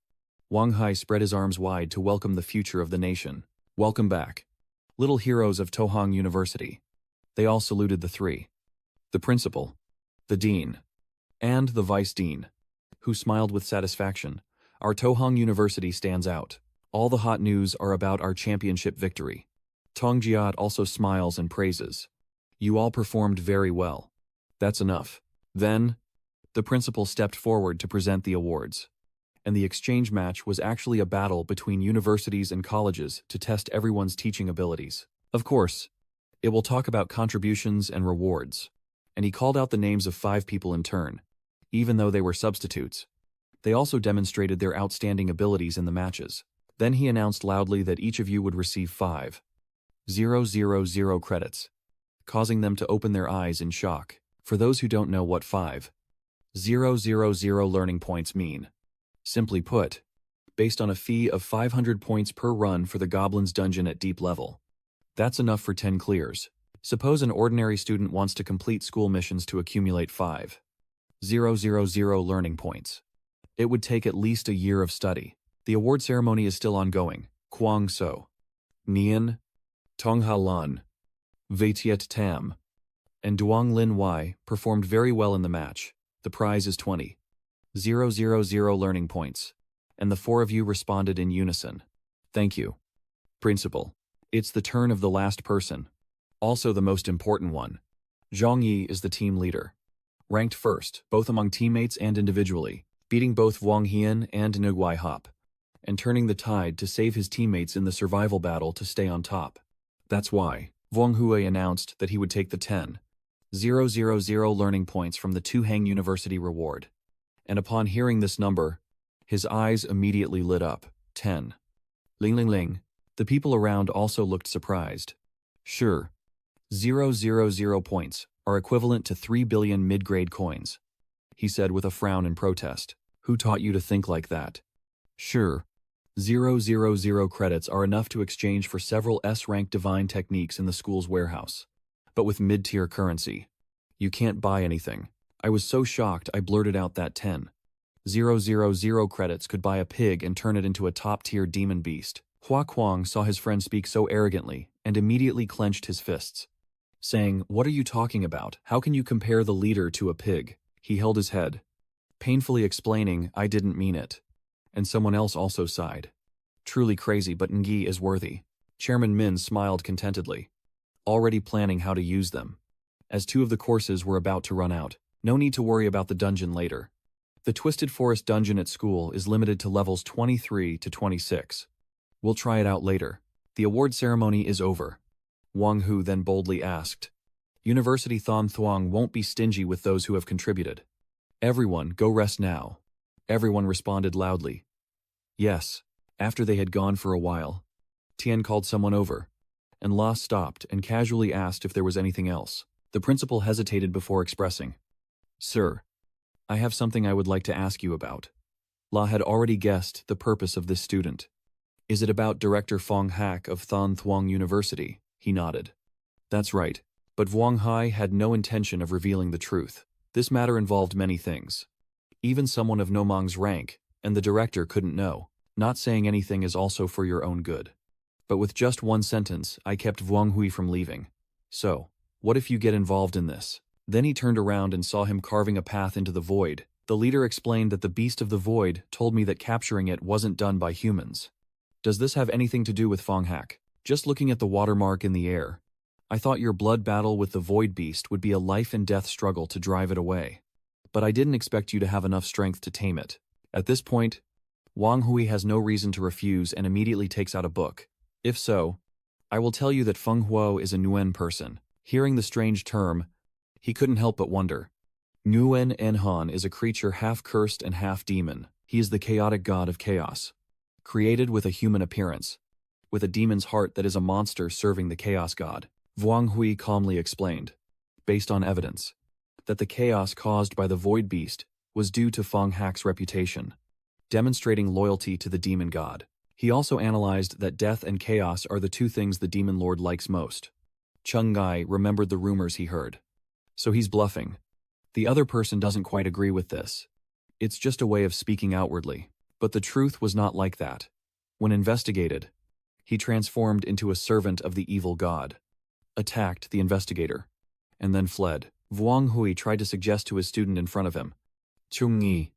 Wang Hai spread his arms wide to welcome the future of the nation. Welcome back, little heroes of Tohang University. They all saluted the three. The principal, the dean, and the vice dean, who smiled with satisfaction. Our Tohang University stands out. All the hot news are about our championship victory. Tong Jiat also smiles and praises. You all performed very well. That's enough. Then, the principal stepped forward to present the awards. And the exchange match was actually a battle between universities and colleges to test everyone's teaching abilities. Of course, it will talk about contributions and rewards. And he called out the names of 5 people in turn, even though they were substitutes. They also demonstrated their outstanding abilities in the matches. Then he announced loudly that each of you would receive 5,000 credits, causing them to open their eyes in shock. For those who don't know what 5,000 learning points mean, simply put, based on a fee of 500 points per run for the Goblin's Dungeon at deep level. That's enough for 10 clears. Suppose an ordinary student wants to complete school missions to accumulate 5,000 learning points. It would take at least a year of study. The award ceremony is still ongoing. Kuang So, Nian, Tong Halan, Vaitiet Tam, and Duong Lin Wai performed very well in the match. The prize is 20,000 learning points, and the 4 of you responded in unison. Thank you, Principal. It's the turn of the last person, also the most important one. Zhang Yi is the team leader, ranked first, both among teammates and individually, beating both Wang Hian and Nguai Hop, and turning the tide to save his teammates in the survival battle to stay on top. That's why Wang Hui announced that he would take the 10,000 learning points from the Tuhang University reward. And upon hearing this number, his eyes immediately lit up. 10. Ling ling ling. The people around also looked surprised. Sure, 000 points are equivalent to 3 billion mid-grade coins, he said with a frown in protest. Who taught you to think like that? Sure, 000 credits are enough to exchange for several S-rank divine techniques in the school's warehouse. But with mid-tier currency, you can't buy anything. I was so shocked I blurted out that 10,000 credits could buy a pig and turn it into a top-tier demon beast. Hua Kuang saw his friend speak so arrogantly and immediately clenched his fists, saying, "What are you talking about? How can you compare the leader to a pig?" He held his head, painfully explaining, "I didn't mean it." And someone else also sighed. Truly crazy, but Ngi is worthy. Chairman Min smiled contentedly, already planning how to use them. As 2 of the courses were about to run out, no need to worry about the dungeon later. The Twisted Forest dungeon at school is limited to levels 23 to 26. We'll try it out later. The award ceremony is over. Wang Hu then boldly asked, University Thon Thuong won't be stingy with those who have contributed. Everyone, go rest now. Everyone responded loudly. Yes. After they had gone for a while, Tian called someone over, and La stopped and casually asked if there was anything else. The principal hesitated before expressing. Sir, I have something I would like to ask you about. La had already guessed the purpose of this student. Is it about Director Fong Hak of Thon Thuong University? He nodded. That's right. But Vuong Hai had no intention of revealing the truth. This matter involved many things. Even someone of No Mang's rank, and the director couldn't know. Not saying anything is also for your own good. But with just one sentence, I kept Vuong Hui from leaving. So, what if you get involved in this? Then he turned around and saw him carving a path into the void. The leader explained that the beast of the void told me that capturing it wasn't done by humans. Does this have anything to do with Fong Hak? Just looking at the watermark in the air, I thought your blood battle with the void beast would be a life and death struggle to drive it away. But I didn't expect you to have enough strength to tame it. At this point, Wang Hui has no reason to refuse and immediately takes out a book. If so, I will tell you that Feng Huo is a Nguyen person. Hearing the strange term, he couldn't help but wonder. Nguyen Enhan is a creature half cursed and half demon. He is the chaotic god of chaos, created with a human appearance, with a demon's heart that is a monster serving the chaos god. Wang Hui calmly explained, based on evidence, that the chaos caused by the void beast was due to Fong Hak's reputation, demonstrating loyalty to the demon god. He also analyzed that death and chaos are the two things the demon lord likes most. Chung Gai remembered the rumors he heard. So he's bluffing. The other person doesn't quite agree with this. It's just a way of speaking outwardly. But the truth was not like that. When investigated, he transformed into a servant of the evil god, attacked the investigator, and then fled. Vuong Hui tried to suggest to his student in front of him. Chung Yi,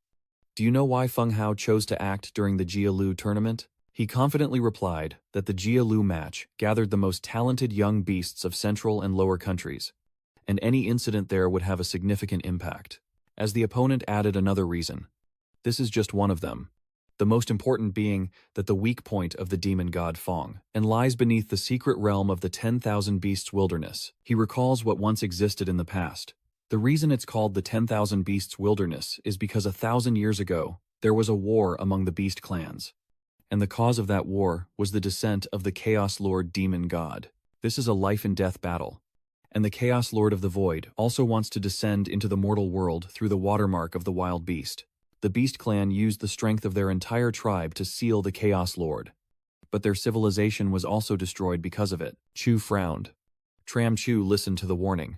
do you know why Feng Hao chose to act during the Jia Lu tournament? He confidently replied that the Jia Lu match gathered the most talented young beasts of central and lower countries, and any incident there would have a significant impact. As the opponent added another reason, this is just one of them, the most important being that the weak point of the demon god Fong and lies beneath the secret realm of the 10,000 Beasts Wilderness. He recalls what once existed in the past. The reason it's called the 10,000 Beasts Wilderness is because 1,000 years ago, there was a war among the beast clans. And the cause of that war was the descent of the Chaos Lord Demon God. This is a life and death battle. And the Chaos Lord of the Void also wants to descend into the mortal world through the watermark of the wild beast. The Beast Clan used the strength of their entire tribe to seal the Chaos Lord. But their civilization was also destroyed because of it. Chu frowned. Tram Chu listened to the warning.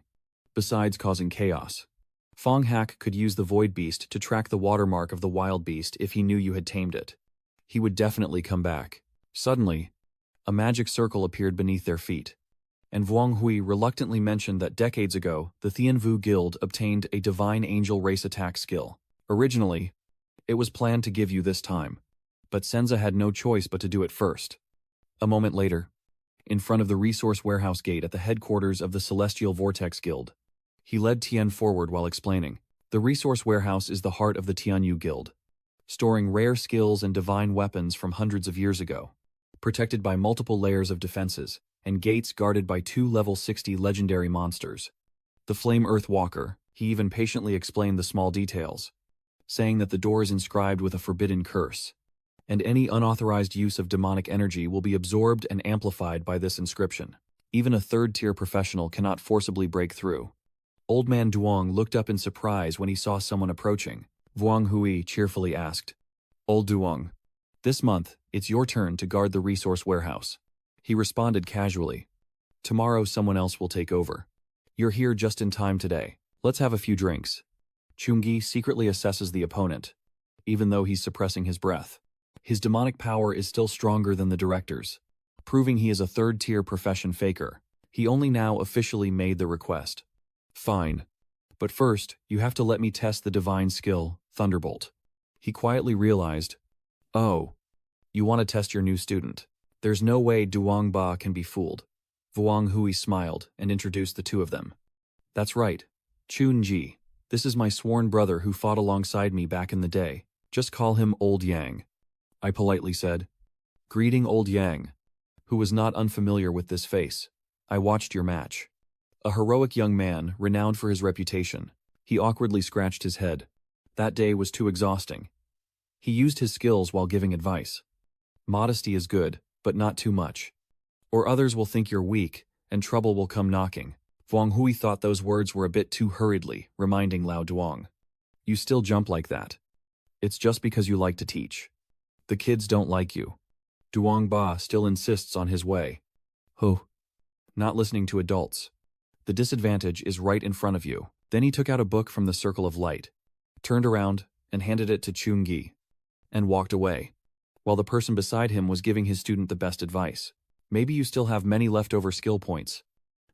Besides causing chaos, Fong Hak could use the Void Beast to track the watermark of the wild beast if he knew you had tamed it. He would definitely come back. Suddenly, a magic circle appeared beneath their feet, and Vuong Hui reluctantly mentioned that decades ago, the Thien Vu Guild obtained a divine angel race attack skill. Originally, it was planned to give you this time, but Senza had no choice but to do it first. A moment later, in front of the resource warehouse gate at the headquarters of the Celestial Vortex Guild, he led Tian forward while explaining. The resource warehouse is the heart of the Tianyu Guild, storing rare skills and divine weapons from hundreds of years ago, protected by multiple layers of defenses, and gates guarded by 2 level 60 legendary monsters. The Flame Earth Walker, he even patiently explained the small details, saying that the door is inscribed with a forbidden curse, and any unauthorized use of demonic energy will be absorbed and amplified by this inscription. Even a third-tier professional cannot forcibly break through. Old Man Duong looked up in surprise when he saw someone approaching. Vuong Hui cheerfully asked, Old Duong, this month, it's your turn to guard the resource warehouse. He responded casually. Tomorrow someone else will take over. You're here just in time today. Let's have a few drinks. Chungi secretly assesses the opponent, even though he's suppressing his breath. His demonic power is still stronger than the director's, proving he is a third-tier profession faker. He only now officially made the request. Fine. But first, you have to let me test the divine skill, Thunderbolt. He quietly realized, oh, you want to test your new student. There's no way Duong Ba can be fooled. Vuong Hui smiled and introduced the two of them. That's right. Chun Ji. This is my sworn brother who fought alongside me back in the day. Just call him Old Yang. I politely said. Greeting Old Yang, who was not unfamiliar with this face. I watched your match. A heroic young man, renowned for his reputation. He awkwardly scratched his head. That day was too exhausting. He used his skills while giving advice. Modesty is good, but not too much. Or others will think you're weak, and trouble will come knocking. Wang Hui thought those words were a bit too hurriedly, reminding Lao Duong. You still jump like that. It's just because you like to teach. The kids don't like you. Duong Ba still insists on his way. Not listening to adults. The disadvantage is right in front of you. Then he took out a book from the circle of light, turned around, and handed it to Chung Gi, and walked away, while the person beside him was giving his student the best advice. Maybe you still have many leftover skill points,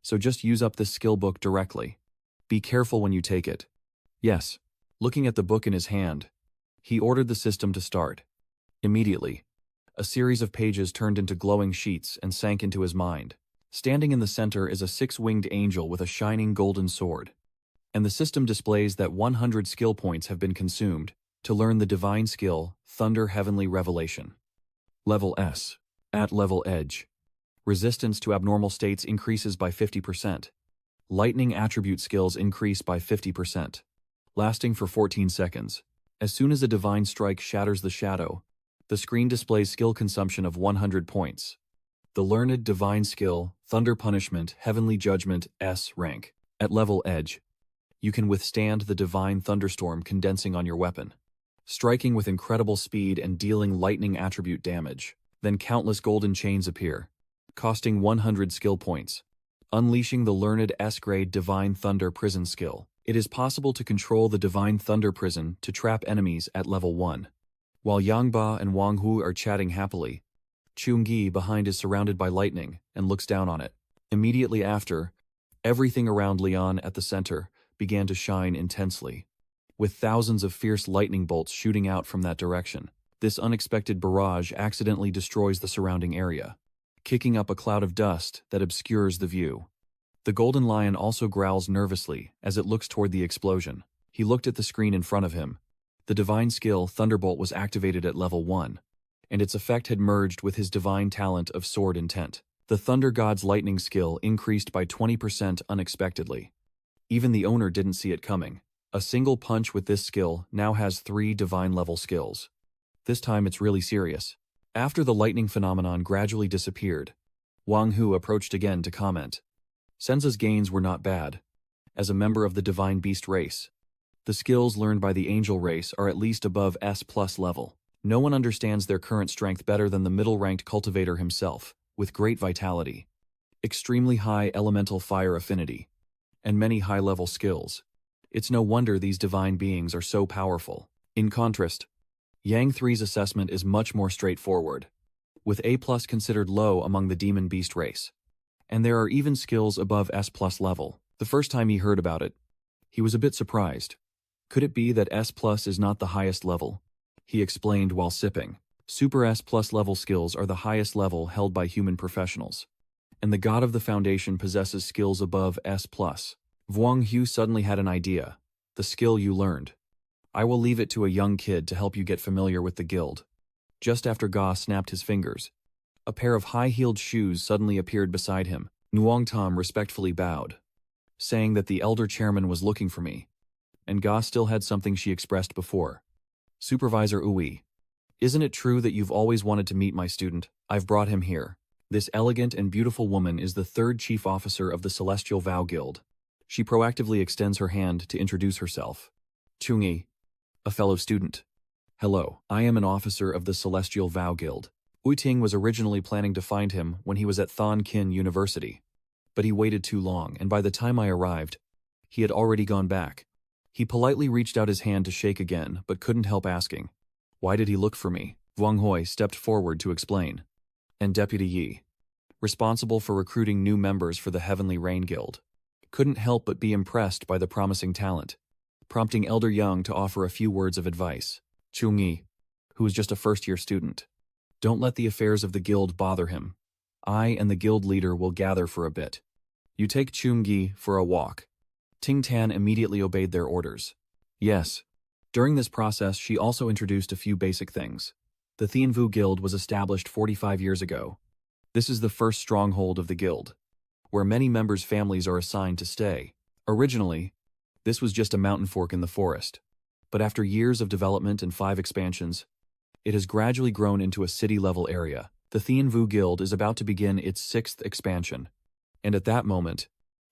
so just use up this skill book directly. Be careful when you take it. Yes. Looking at the book in his hand, he ordered the system to start. Immediately, a series of pages turned into glowing sheets and sank into his mind. Standing in the center is a six-winged angel with a shining golden sword. And the system displays that 100 skill points have been consumed to learn the divine skill, Thunder Heavenly Revelation. Level S. At level edge. Resistance to abnormal states increases by 50%. Lightning attribute skills increase by 50. Lasting for 14 seconds. As soon as a divine strike shatters the shadow, the screen displays skill consumption of 100 points. The learned divine skill, Thunder Punishment, Heavenly Judgment, S rank. At level edge, you can withstand the divine thunderstorm condensing on your weapon, striking with incredible speed and dealing lightning attribute damage. Then countless golden chains appear, costing 100 skill points. Unleashing the learned S-grade Divine Thunder Prison skill. It is possible to control the Divine Thunder Prison to trap enemies at level 1. While Yang Ba and Wang Hu are chatting happily, Chung Gi behind is surrounded by lightning and looks down on it. Immediately after, everything around Lian at the center began to shine intensely, with thousands of fierce lightning bolts shooting out from that direction. This unexpected barrage accidentally destroys the surrounding area, kicking up a cloud of dust that obscures the view. The golden lion also growls nervously as it looks toward the explosion. He looked at the screen in front of him. The divine skill Thunderbolt was activated at level 1, and its effect had merged with his divine talent of Sword Intent. The Thunder God's lightning skill increased by 20% unexpectedly. Even the owner didn't see it coming. A single punch with this skill now has 3 divine level skills. This time it's really serious. After the lightning phenomenon gradually disappeared, Wang Hu approached again to comment. Senza's gains were not bad. As a member of the Divine Beast race, the skills learned by the Angel race are at least above S+ level. No one understands their current strength better than the middle-ranked cultivator himself, with great vitality, extremely high elemental fire affinity, and many high-level skills. It's no wonder these divine beings are so powerful. In contrast, Yang 3's assessment is much more straightforward, with A+ considered low among the Demon Beast race. And there are even skills above S+ level. The first time he heard about it, he was a bit surprised. Could it be that S+ is not the highest level? He explained while sipping. Super S+ level skills are the highest level held by human professionals, and the God of the Foundation possesses skills above S+. Wang Hu suddenly had an idea. The skill you learned. I will leave it to a young kid to help you get familiar with the guild. Just after Ga snapped his fingers, a pair of high-heeled shoes suddenly appeared beside him. Nuong Tam respectfully bowed, saying that the elder chairman was looking for me, and Ga still had something she expressed before. Supervisor Uwe, isn't it true that you've always wanted to meet my student? I've brought him here. This elegant and beautiful woman is the 3rd chief officer of the Celestial Vow Guild. She proactively extends her hand to introduce herself. Chungi, a fellow student. Hello, I am an officer of the Celestial Vow Guild. Ting was originally planning to find him when he was at Thon Kin University, but he waited too long, and by the time I arrived, he had already gone back. He politely reached out his hand to shake again, but couldn't help asking, why did he look for me? Wang Hui stepped forward to explain. And Deputy Yi, responsible for recruiting new members for the Heavenly Rain Guild, couldn't help but be impressed by the promising talent, prompting Elder Young to offer a few words of advice. Chung Yi, who was just a first-year student, don't let the affairs of the guild bother him. I and the guild leader will gather for a bit. You take Chung Gi for a walk. Ting Tan immediately obeyed their orders. Yes. During this process, she also introduced a few basic things. The Thienvu Guild was established 45 years ago. This is the first stronghold of the guild. where many members' families are assigned to stay. Originally, this was just a mountain fork in the forest. But after years of development and 5 expansions, it has gradually grown into a city-level area. The Thien Vu Guild is about to begin its 6th expansion. And at that moment,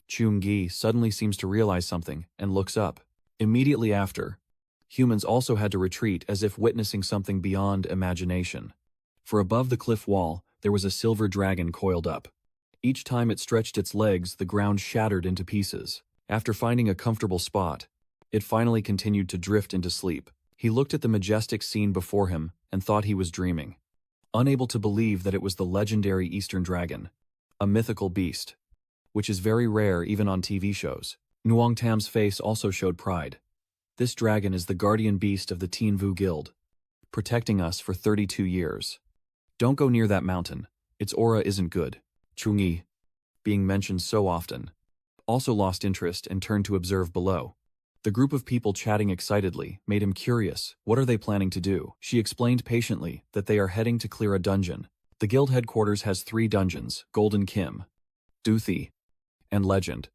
Chung-gi suddenly seems to realize something and looks up. Immediately after, humans also had to retreat as if witnessing something beyond imagination. For above the cliff wall, there was a silver dragon coiled up. Each time it stretched its legs, the ground shattered into pieces. After finding a comfortable spot, it finally continued to drift into sleep. He looked at the majestic scene before him and thought he was dreaming, unable to believe that it was the legendary Eastern Dragon, a mythical beast, which is very rare even on TV shows. Nguyen Tam's face also showed pride. This dragon is the guardian beast of the Thien Vu Guild, protecting us for 32 years. Don't go near that mountain. Its aura isn't good. Chung-gi, being mentioned so often, also lost interest and turned to observe below. The group of people chatting excitedly made him curious. What are they planning to do? She explained patiently that they are heading to clear a dungeon. The guild headquarters has 3 dungeons, Golden Kim, Duthi, and Legend,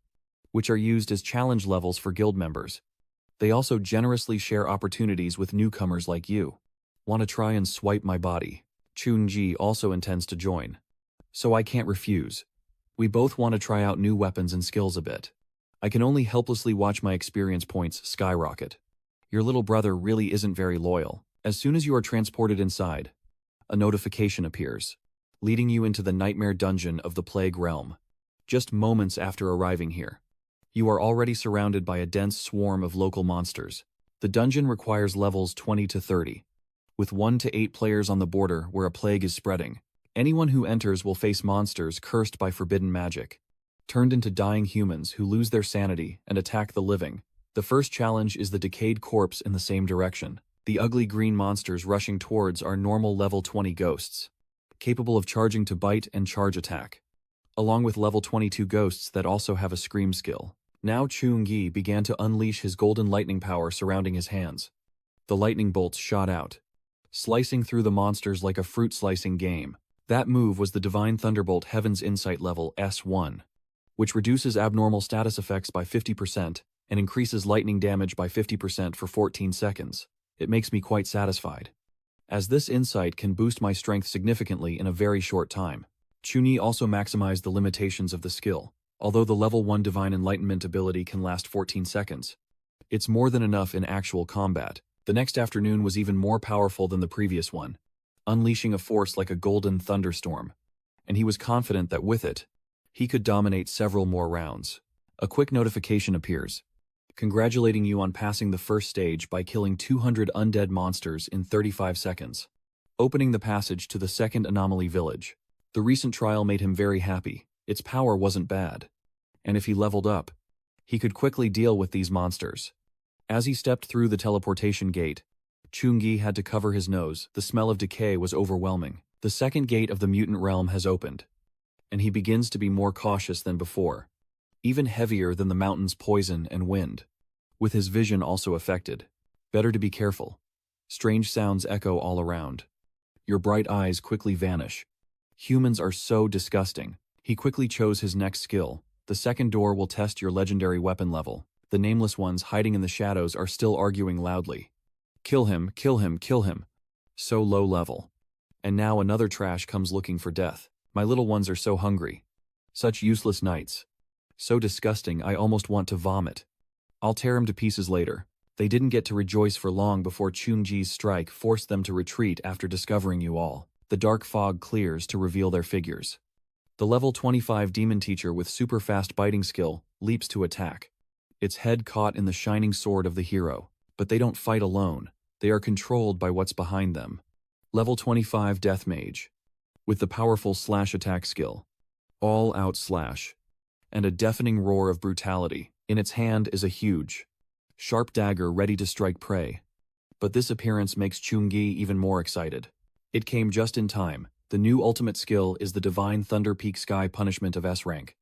which are used as challenge levels for guild members. They also generously share opportunities with newcomers like you. Want to try and swipe my body? Chun-ji also intends to join, so I can't refuse. We both want to try out new weapons and skills a bit. I can only helplessly watch my experience points skyrocket. Your little brother really isn't very loyal. As soon as you are transported inside, a notification appears, leading you into the nightmare dungeon of the Plague Realm. Just moments after arriving here, you are already surrounded by a dense swarm of local monsters. The dungeon requires levels 20 to 30, with 1 to 8 players on the border where a plague is spreading. Anyone who enters will face monsters cursed by forbidden magic, turned into dying humans who lose their sanity and attack the living. The first challenge is the decayed corpse in the same direction. The ugly green monsters rushing towards are normal level 20 ghosts, capable of charging to bite and charge attack, along with level 22 ghosts that also have a scream skill. Now Chung-gi began to unleash his golden lightning power surrounding his hands. The lightning bolts shot out, slicing through the monsters like a fruit-slicing game. That move was the Divine Thunderbolt Heaven's Insight level S1, which reduces abnormal status effects by 50% and increases lightning damage by 50% for 14 seconds. It makes me quite satisfied, as this insight can boost my strength significantly in a very short time. Chun-yi also maximized the limitations of the skill. Although the level 1 Divine Enlightenment ability can last 14 seconds, it's more than enough in actual combat. The next afternoon was even more powerful than the previous one, unleashing a force like a golden thunderstorm, and he was confident that with it, he could dominate several more rounds. A quick notification appears, congratulating you on passing the first stage by killing 200 undead monsters in 35 seconds, opening the passage to the second anomaly village. The recent trial made him very happy. Its power wasn't bad, and if he leveled up, he could quickly deal with these monsters. As he stepped through the teleportation gate, Chung-gi had to cover his nose. The smell of decay was overwhelming. The second gate of the mutant realm has opened, and he begins to be more cautious than before, even heavier than the mountain's poison and wind, with his vision also affected. Better to be careful. Strange sounds echo all around. Your bright eyes quickly vanish. Humans are so disgusting. He quickly chose his next skill. The second door will test your legendary weapon level. The nameless ones hiding in the shadows are still arguing loudly. Kill him, kill him, kill him. So low level. And now another trash comes looking for death. My little ones are so hungry. Such useless nights. So disgusting I almost want to vomit. I'll tear him to pieces later. They didn't get to rejoice for long before Chun-ji's strike forced them to retreat after discovering you all. The dark fog clears to reveal their figures. The level 25 demon teacher with super fast biting skill leaps to attack, its head caught in the shining sword of the hero. But they don't fight alone. They are controlled by what's behind them. Level 25 death mage, with the powerful slash attack skill, all out slash, and a deafening roar of brutality. In its hand is a huge, sharp dagger ready to strike prey. But this appearance makes Chung-gi even more excited. It came just in time. The new ultimate skill is the Divine Thunder Peak Sky Punishment of S rank.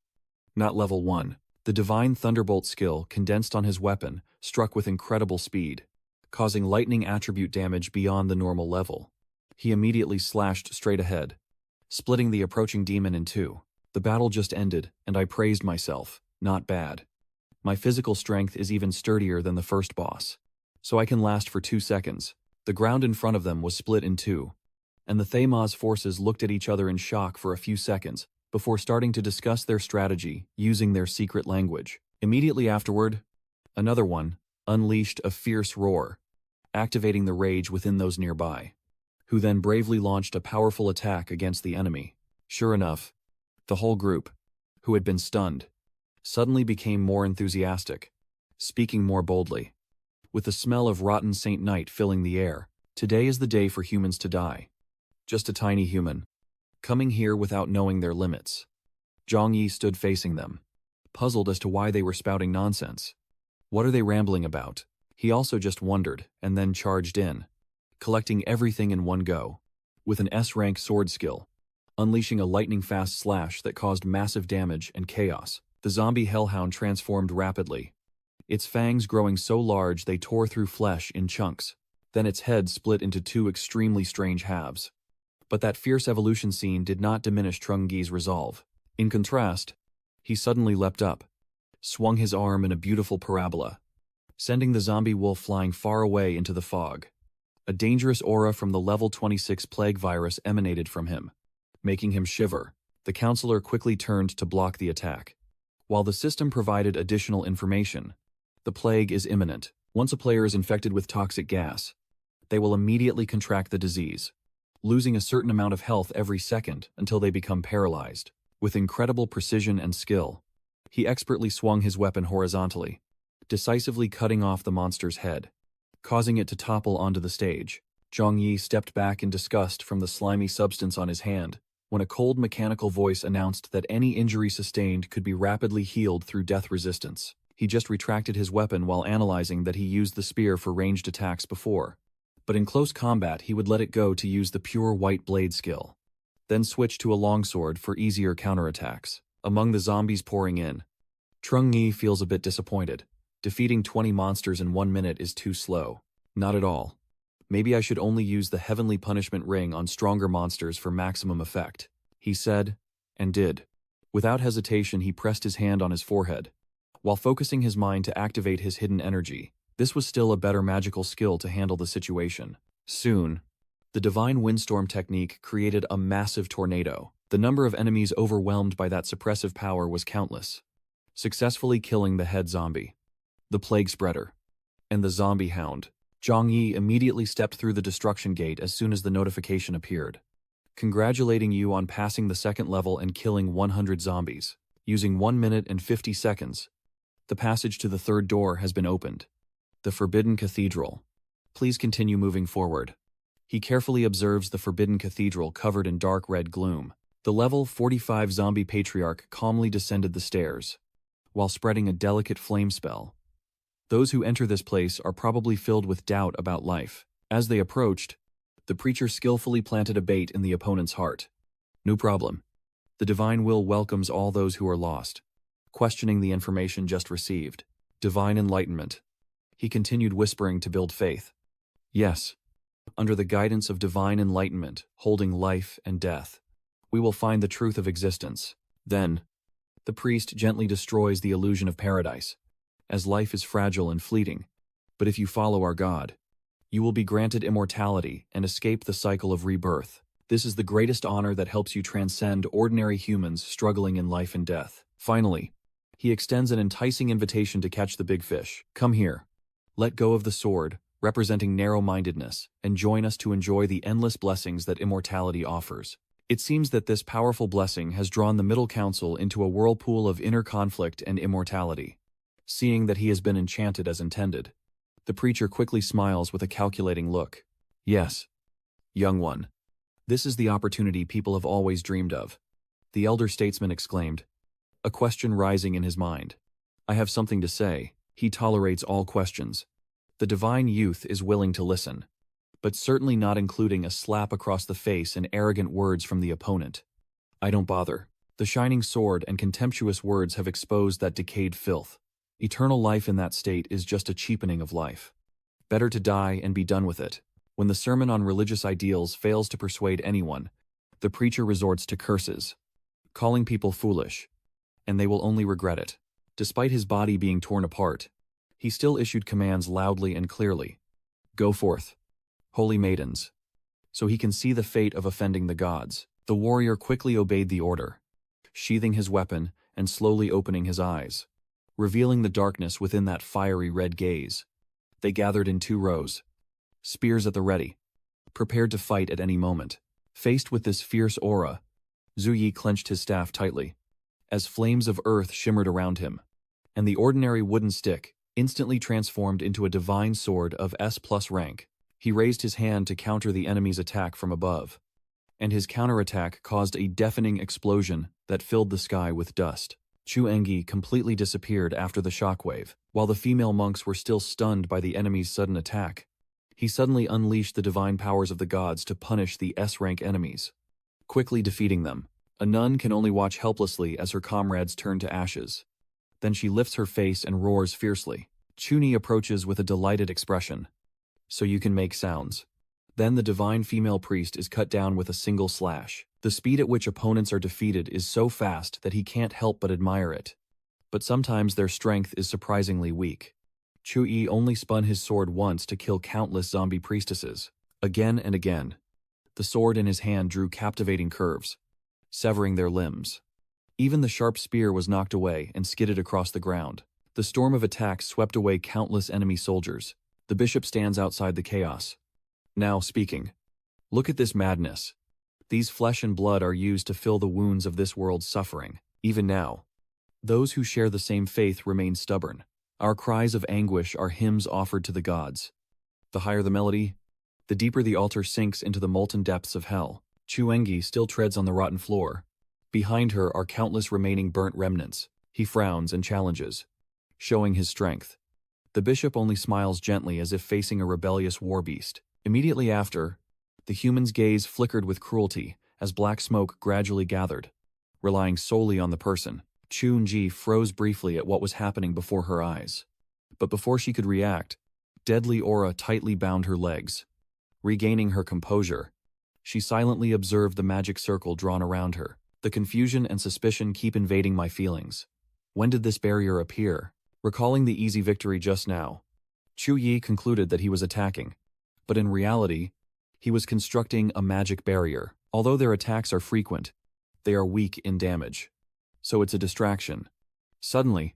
Not level 1. The Divine Thunderbolt skill, condensed on his weapon, struck with incredible speed, causing lightning attribute damage beyond the normal level. He immediately slashed straight ahead, splitting the approaching demon in two. The battle just ended, and I praised myself. Not bad. My physical strength is even sturdier than the first boss. So I can last for 2 seconds. The ground in front of them was split in two, and the Thamaz forces looked at each other in shock for a few seconds before starting to discuss their strategy using their secret language. Immediately afterward, another one unleashed a fierce roar, activating the rage within those nearby, who then bravely launched a powerful attack against the enemy. Sure enough, the whole group, who had been stunned, suddenly became more enthusiastic, speaking more boldly. With the smell of rotten Saint Night filling the air, today is the day for humans to die. Just a tiny human, coming here without knowing their limits. Zhang Yi stood facing them, puzzled as to why they were spouting nonsense. What are they rambling about? He also just wondered, and then charged in, collecting everything in one go, with an S-rank sword skill, unleashing a lightning-fast slash that caused massive damage and chaos. The zombie hellhound transformed rapidly, its fangs growing so large they tore through flesh in chunks. Then its head split into two extremely strange halves. But that fierce evolution scene did not diminish Trung-Gi's resolve. In contrast, he suddenly leapt up, swung his arm in a beautiful parabola, sending the zombie wolf flying far away into the fog. A dangerous aura from the level 26 plague virus emanated from him, making him shiver. The counselor quickly turned to block the attack. While the system provided additional information, the plague is imminent. Once a player is infected with toxic gas, they will immediately contract the disease, losing a certain amount of health every second until they become paralyzed. With incredible precision and skill, he expertly swung his weapon horizontally, decisively cutting off the monster's head, causing it to topple onto the stage. Zhang Yi stepped back in disgust from the slimy substance on his hand, when a cold mechanical voice announced that any injury sustained could be rapidly healed through death resistance. He just retracted his weapon while analyzing that he used the spear for ranged attacks before, but in close combat he would let it go to use the pure white blade skill, then switch to a longsword for easier counterattacks. Among the zombies pouring in, Trung-Gi feels a bit disappointed. Defeating 20 monsters in 1 minute is too slow. Not at all. Maybe I should only use the Heavenly Punishment Ring on stronger monsters for maximum effect, he said, and did. Without hesitation he pressed his hand on his forehead, while focusing his mind to activate his hidden energy. This was still a better magical skill to handle the situation. Soon, the Divine Windstorm technique created a massive tornado. The number of enemies overwhelmed by that suppressive power was countless, successfully killing the head zombie, the plague spreader, and the zombie hound. Zhang Yi immediately stepped through the destruction gate as soon as the notification appeared, congratulating you on passing the second level and killing 100 zombies. Using 1 minute and 50 seconds, the passage to the third door has been opened. The Forbidden Cathedral. Please continue moving forward. He carefully observes the Forbidden Cathedral covered in dark red gloom. The level 45 zombie patriarch calmly descended the stairs, while spreading a delicate flame spell. Those who enter this place are probably filled with doubt about life. As they approached, the preacher skillfully planted a bait in the opponent's heart. No problem. The divine will welcomes all those who are lost, questioning the information just received. Divine enlightenment. He continued whispering to build faith. Yes, under the guidance of divine enlightenment, holding life and death, we will find the truth of existence. Then, the priest gently destroys the illusion of paradise, as life is fragile and fleeting. But if you follow our God, you will be granted immortality and escape the cycle of rebirth. This is the greatest honor that helps you transcend ordinary humans struggling in life and death. Finally, he extends an enticing invitation to catch the big fish. Come here. Let go of the sword, representing narrow-mindedness, and join us to enjoy the endless blessings that immortality offers. It seems that this powerful blessing has drawn the Middle Council into a whirlpool of inner conflict and immortality. Seeing that he has been enchanted as intended, the preacher quickly smiles with a calculating look. Yes, young one. This is the opportunity people have always dreamed of, the elder statesman exclaimed, a question rising in his mind. I have something to say. He tolerates all questions. The divine youth is willing to listen, but certainly not including a slap across the face and arrogant words from the opponent. I don't bother. The shining sword and contemptuous words have exposed that decayed filth. Eternal life in that state is just a cheapening of life. Better to die and be done with it. When the sermon on religious ideals fails to persuade anyone, the preacher resorts to curses. calling people foolish, and they will only regret it. Despite his body being torn apart, he still issued commands loudly and clearly. Go forth, holy maidens, so he can see the fate of offending the gods. The warrior quickly obeyed the order, sheathing his weapon and slowly opening his eyes, revealing the darkness within that fiery red gaze. They gathered in 2 rows, spears at the ready, prepared to fight at any moment. Faced with this fierce aura, Zhu Yi clenched his staff tightly, as flames of earth shimmered around him, and the ordinary wooden stick instantly transformed into a divine sword of S+ rank. He raised his hand to counter the enemy's attack from above, and his counterattack caused a deafening explosion that filled the sky with dust. Chu Engi completely disappeared after the shockwave. While the female monks were still stunned by the enemy's sudden attack, he suddenly unleashed the divine powers of the gods to punish the S-rank enemies, quickly defeating them. A nun can only watch helplessly as her comrades turn to ashes. Then she lifts her face and roars fiercely. Chuni approaches with a delighted expression. So you can make sounds. Then the divine female priest is cut down with a single slash. The speed at which opponents are defeated is so fast that he can't help but admire it. But sometimes their strength is surprisingly weak. Chu Yi only spun his sword once to kill countless zombie priestesses. Again and again, the sword in his hand drew captivating curves, severing their limbs. Even the sharp spear was knocked away and skidded across the ground. The storm of attacks swept away countless enemy soldiers. The bishop stands outside the chaos, now speaking. Look at this madness. These flesh and blood are used to fill the wounds of this world's suffering. Even now, those who share the same faith remain stubborn. Our cries of anguish are hymns offered to the gods. The higher the melody, the deeper the altar sinks into the molten depths of hell. Chu Engi still treads on the rotten floor. Behind her are countless remaining burnt remnants. He frowns and challenges, showing his strength. The bishop only smiles gently as if facing a rebellious war beast. Immediately after, the human's gaze flickered with cruelty as black smoke gradually gathered, relying solely on the person. Chun-ji froze briefly at what was happening before her eyes. But before she could react, deadly aura tightly bound her legs. Regaining her composure, she silently observed the magic circle drawn around her. The confusion and suspicion keep invading my feelings. When did this barrier appear? Recalling the easy victory just now, Chu Yi concluded that he was attacking, but in reality, he was constructing a magic barrier. Although their attacks are frequent, they are weak in damage, so it's a distraction. Suddenly,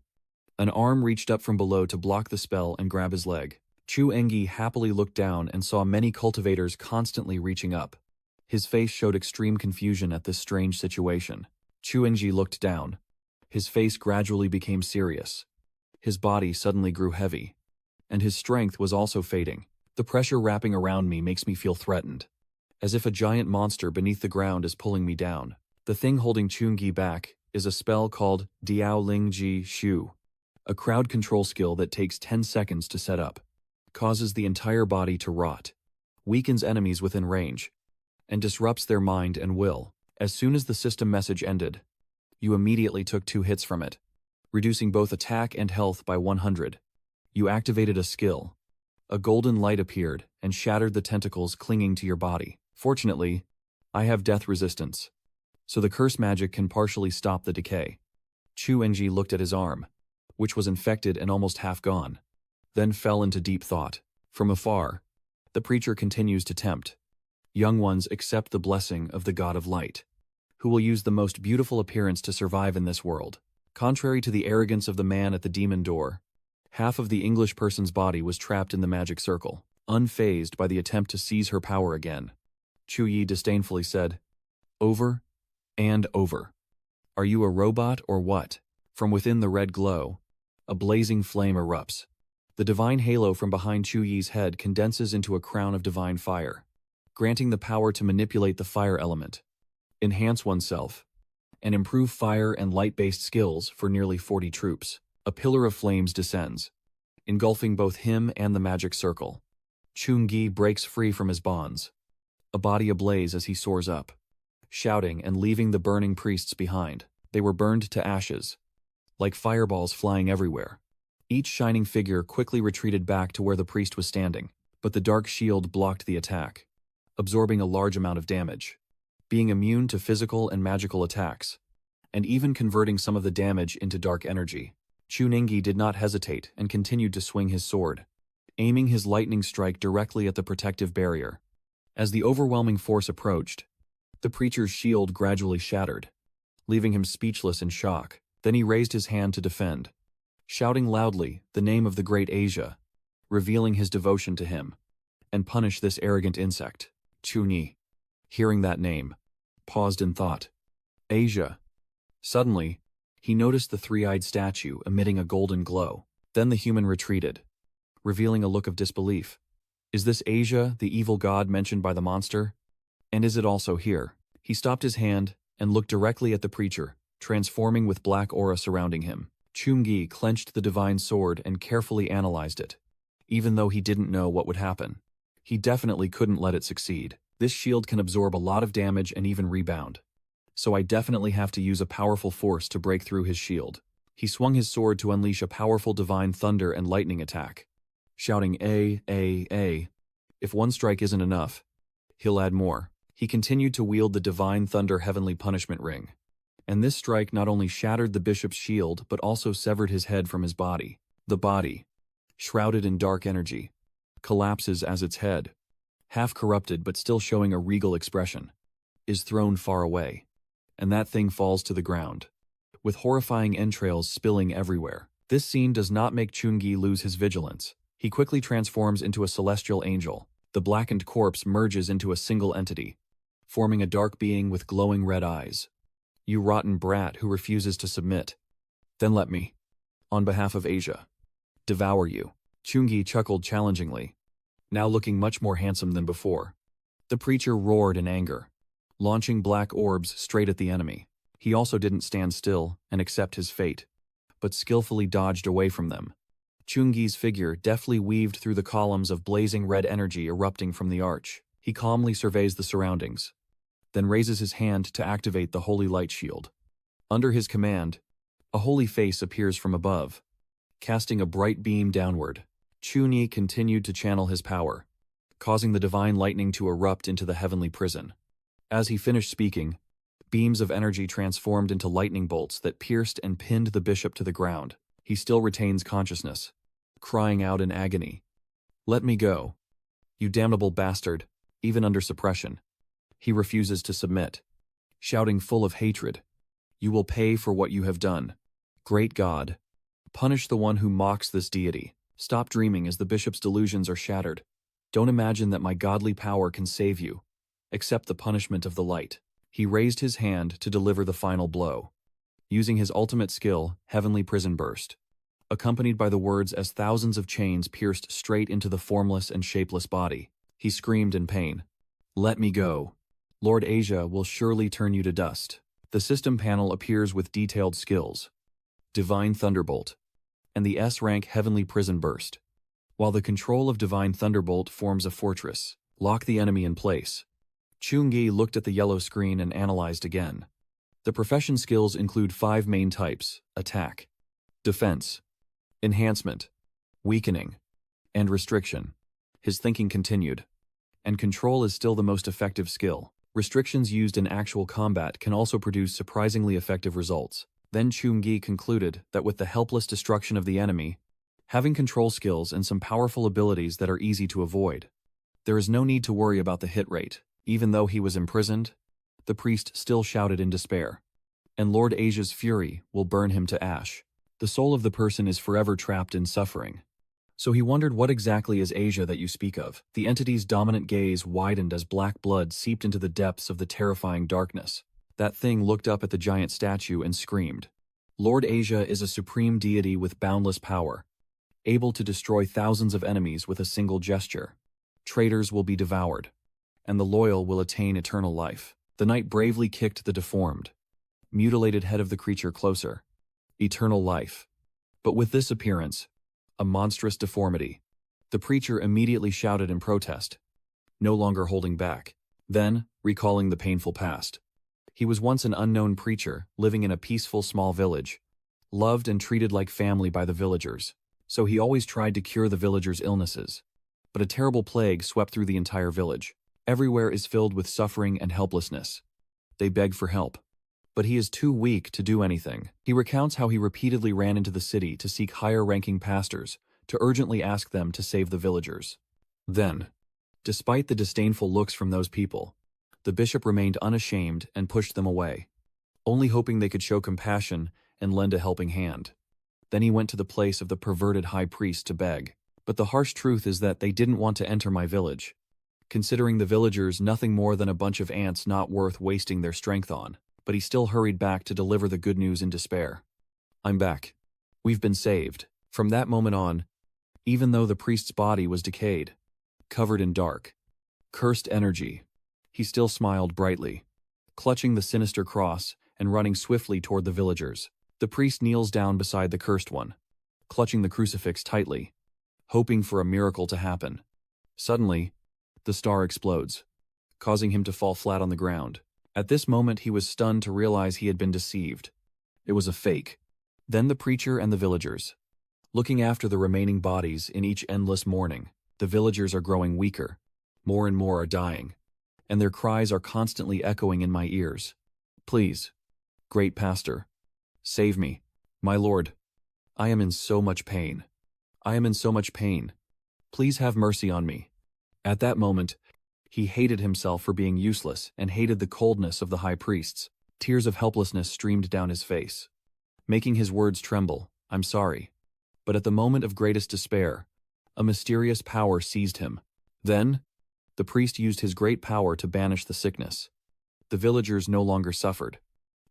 an arm reached up from below to block the spell and grab his leg. Chu Engi happily looked down and saw many cultivators constantly reaching up. His face showed extreme confusion at this strange situation. Chu Engi looked down. His face gradually became serious. His body suddenly grew heavy, and his strength was also fading. The pressure wrapping around me makes me feel threatened, as if a giant monster beneath the ground is pulling me down. The thing holding Chungi back is a spell called Diao Ling Ji Shu, a crowd control skill that takes 10 seconds to set up, causes the entire body to rot, weakens enemies within range, and disrupts their mind and will. As soon as the system message ended, you immediately took 2 hits from it, reducing both attack and health by 100. You activated a skill. A golden light appeared and shattered the tentacles clinging to your body. Fortunately, I have death resistance, so the curse magic can partially stop the decay. Chu Engi looked at his arm, which was infected and almost half gone, then fell into deep thought. From afar, the preacher continues to tempt. Young ones accept the blessing of the God of Light, who will use the most beautiful appearance to survive in this world. Contrary to the arrogance of the man at the demon door, half of the English person's body was trapped in the magic circle, unfazed by the attempt to seize her power again. Chu Yi disdainfully said, "Over and over. Are you a robot or what?" From within the red glow, a blazing flame erupts. The divine halo from behind Chu Yi's head condenses into a crown of divine fire, granting the power to manipulate the fire element, enhance oneself, and improve fire and light-based skills for nearly 40 troops. A pillar of flames descends, engulfing both him and the magic circle. Chun-gi breaks free from his bonds, a body ablaze as he soars up, shouting and leaving the burning priests behind. They were burned to ashes, like fireballs flying everywhere. Each shining figure quickly retreated back to where the priest was standing, but the dark shield blocked the attack, absorbing a large amount of damage. Being immune to physical and magical attacks, and even converting some of the damage into dark energy. Chuningi did not hesitate and continued to swing his sword, aiming his lightning strike directly at the protective barrier. As the overwhelming force approached, the preacher's shield gradually shattered, leaving him speechless in shock. Then he raised his hand to defend, shouting loudly the name of the great Asia, revealing his devotion to him, and punish this arrogant insect. Chuni, hearing that name, paused in thought. Asia. Suddenly, he noticed the three-eyed statue emitting a golden glow. Then the human retreated, revealing a look of disbelief. Is this Asia, the evil god mentioned by the monster? And is it also here? He stopped his hand and looked directly at the preacher, transforming with black aura surrounding him. Chungi clenched the divine sword and carefully analyzed it. Even though he didn't know what would happen, he definitely couldn't let it succeed. This shield can absorb a lot of damage and even rebound, so I definitely have to use a powerful force to break through his shield. He swung his sword to unleash a powerful divine thunder and lightning attack, shouting A. If one strike isn't enough, he'll add more. He continued to wield the divine thunder heavenly punishment ring, and this strike not only shattered the bishop's shield but also severed his head from his body. The body, shrouded in dark energy, collapses as its head, half corrupted but still showing a regal expression, is thrown far away, and that thing falls to the ground, with horrifying entrails spilling everywhere. This scene does not make Chungi lose his vigilance. He quickly transforms into a celestial angel. The blackened corpse merges into a single entity, forming a dark being with glowing red eyes. You rotten brat who refuses to submit. Then let me, on behalf of Asia, devour you. Chungi chuckled challengingly, now looking much more handsome than before. The preacher roared in anger, launching black orbs straight at the enemy. He also didn't stand still and accept his fate, but skillfully dodged away from them. Chungi's figure deftly weaved through the columns of blazing red energy erupting from the arch. He calmly surveys the surroundings, then raises his hand to activate the holy light shield. Under his command, a holy face appears from above, casting a bright beam downward. Chuni continued to channel his power, causing the divine lightning to erupt into the heavenly prison. As he finished speaking, beams of energy transformed into lightning bolts that pierced and pinned the bishop to the ground. He still retains consciousness, crying out in agony, "Let me go, you damnable bastard!" Even under suppression, he refuses to submit, shouting full of hatred, "You will pay for what you have done. Great God, punish the one who mocks this deity." Stop dreaming as the bishop's delusions are shattered. Don't imagine that my godly power can save you. Accept the punishment of the light. He raised his hand to deliver the final blow, using his ultimate skill, Heavenly Prison Burst, accompanied by the words as thousands of chains pierced straight into the formless and shapeless body. He screamed in pain, "Let me go. Lord Asia will surely turn you to dust." The system panel appears with detailed skills, Divine Thunderbolt, and the S-rank Heavenly Prison Burst. While the control of Divine Thunderbolt forms a fortress, lock the enemy in place. Chungi looked at the yellow screen and analyzed again. The profession skills include 5 main types: attack, defense, enhancement, weakening, and restriction. His thinking continued. And control is still the most effective skill. Restrictions used in actual combat can also produce surprisingly effective results. Then Chungi concluded that with the helpless destruction of the enemy, having control skills and some powerful abilities that are easy to avoid, there is no need to worry about the hit rate. Even though he was imprisoned, the priest still shouted in despair, "And Lord Asia's fury will burn him to ash." The soul of the person is forever trapped in suffering. So he wondered, what exactly is Asia that you speak of? The entity's dominant gaze widened as black blood seeped into the depths of the terrifying darkness. That thing looked up at the giant statue and screamed. Lord Asia is a supreme deity with boundless power, able to destroy thousands of enemies with a single gesture. Traitors will be devoured, and the loyal will attain eternal life. The knight bravely kicked the deformed, mutilated head of the creature closer. Eternal life. But with this appearance, a monstrous deformity, the preacher immediately shouted in protest, no longer holding back. Then, recalling the painful past, he was once an unknown preacher living in a peaceful small village, loved and treated like family by the villagers. So he always tried to cure the villagers' illnesses. But a terrible plague swept through the entire village. Everywhere is filled with suffering and helplessness. They beg for help, but he is too weak to do anything. He recounts how he repeatedly ran into the city to seek higher-ranking pastors, to urgently ask them to save the villagers. Then, despite the disdainful looks from those people, the bishop remained unashamed and pushed them away, only hoping they could show compassion and lend a helping hand. Then he went to the place of the perverted high priest to beg. But the harsh truth is that they didn't want to enter my village, considering the villagers nothing more than a bunch of ants not worth wasting their strength on. But he still hurried back to deliver the good news in despair. I'm back. We've been saved. From that moment on, even though the priest's body was decayed, covered in dark, cursed energy, he still smiled brightly, clutching the sinister cross and running swiftly toward the villagers. The priest kneels down beside the cursed one, clutching the crucifix tightly, hoping for a miracle to happen. Suddenly, the star explodes, causing him to fall flat on the ground. At this moment, he was stunned to realize he had been deceived. It was a fake. Then the preacher and the villagers. Looking after the remaining bodies in each endless mourning, the villagers are growing weaker. More and more are dying, and their cries are constantly echoing in my ears. Please, great pastor, save me, my lord. I am in so much pain. I am in so much pain. Please have mercy on me. At that moment, he hated himself for being useless and hated the coldness of the high priests. Tears of helplessness streamed down his face, making his words tremble. I'm sorry. But at the moment of greatest despair, a mysterious power seized him. Then, the priest used his great power to banish the sickness. The villagers no longer suffered,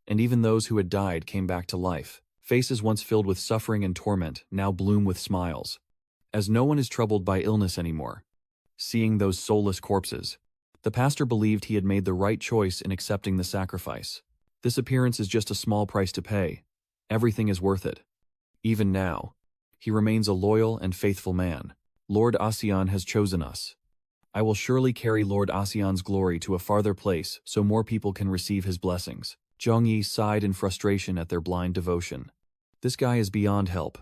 and even those who had died came back to life. Faces once filled with suffering and torment now bloom with smiles, as no one is troubled by illness anymore. Seeing those soulless corpses, the pastor believed he had made the right choice in accepting the sacrifice. This appearance is just a small price to pay. Everything is worth it. Even now, he remains a loyal and faithful man. Lord Asian has chosen us. I will surely carry Lord Asian's glory to a farther place so more people can receive his blessings. Zhang Yi sighed in frustration at their blind devotion. This guy is beyond help.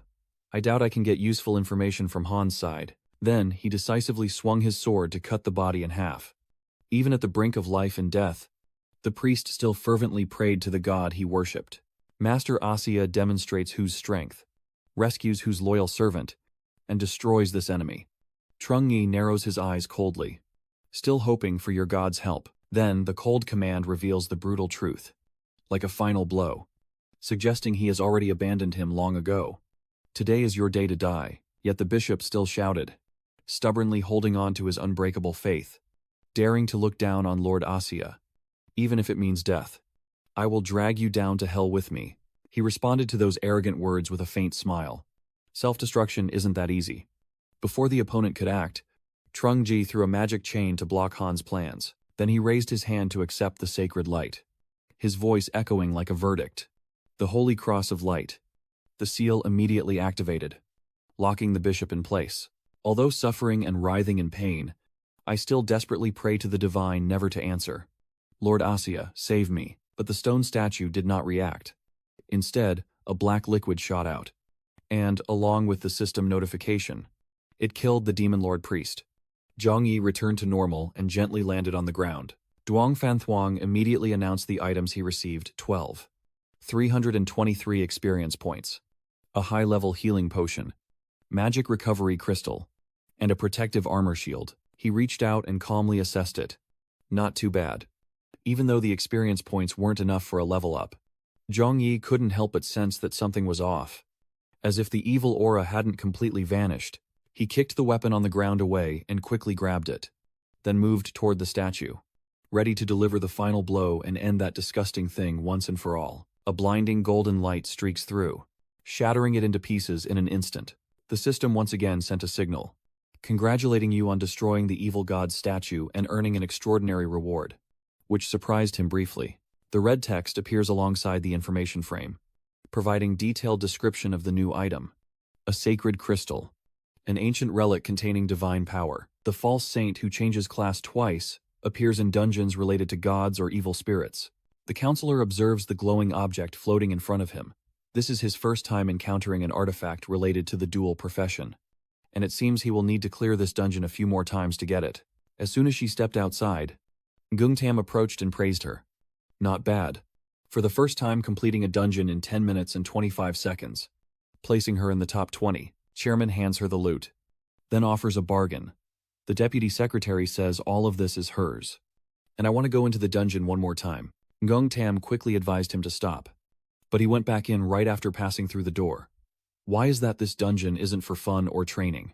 I doubt I can get useful information from Han's side. Then he decisively swung his sword to cut the body in half. Even at the brink of life and death, the priest still fervently prayed to the god he worshipped. Master Asia demonstrates whose strength, rescues whose loyal servant, and destroys this enemy. Trung Yi narrows his eyes coldly, still hoping for your god's help. Then the cold command reveals the brutal truth, like a final blow, suggesting he has already abandoned him long ago. Today is your day to die. Yet the bishop still shouted, stubbornly holding on to his unbreakable faith, daring to look down on Lord Asia, even if it means death. I will drag you down to hell with me. He responded to those arrogant words with a faint smile. Self-destruction isn't that easy. Before the opponent could act, Trung Ji threw a magic chain to block Han's plans. Then he raised his hand to accept the sacred light, his voice echoing like a verdict. The holy cross of light. The seal immediately activated, locking the bishop in place. Although suffering and writhing in pain, I still desperately pray to the divine never to answer. Lord Asia, save me. But the stone statue did not react. Instead, a black liquid shot out, and, along with the system notification, it killed the demon lord priest. Zhang Yi returned to normal and gently landed on the ground. Duong Fanthuang immediately announced the items he received: 12. 323 experience points, a high-level healing potion, magic recovery crystal, and a protective armor shield. He reached out and calmly assessed it. Not too bad. Even though the experience points weren't enough for a level up, Zhang Yi couldn't help but sense that something was off. As if the evil aura hadn't completely vanished, he kicked the weapon on the ground away and quickly grabbed it, then moved toward the statue, ready to deliver the final blow and end that disgusting thing once and for all. A blinding golden light streaks through, shattering it into pieces in an instant. The system once again sent a signal, congratulating you on destroying the evil god's statue and earning an extraordinary reward, which surprised him briefly. The red text appears alongside the information frame, providing detailed description of the new item. A sacred crystal, an ancient relic containing divine power. The false saint who changes class twice appears in dungeons related to gods or evil spirits. The counselor observes the glowing object floating in front of him. This is his first time encountering an artifact related to the dual profession, and it seems he will need to clear this dungeon a few more times to get it. As soon as she stepped outside, Gungtam approached and praised her. Not bad. for the first time completing a dungeon in 10 minutes and 25 seconds. Placing her in the top 20, Chairman hands her the loot, then offers a bargain. The deputy secretary says all of this is hers. And I want to go into the dungeon one more time. Ngong Tam quickly advised him to stop, but he went back in right after passing through the door. Why is that this dungeon isn't for fun or training?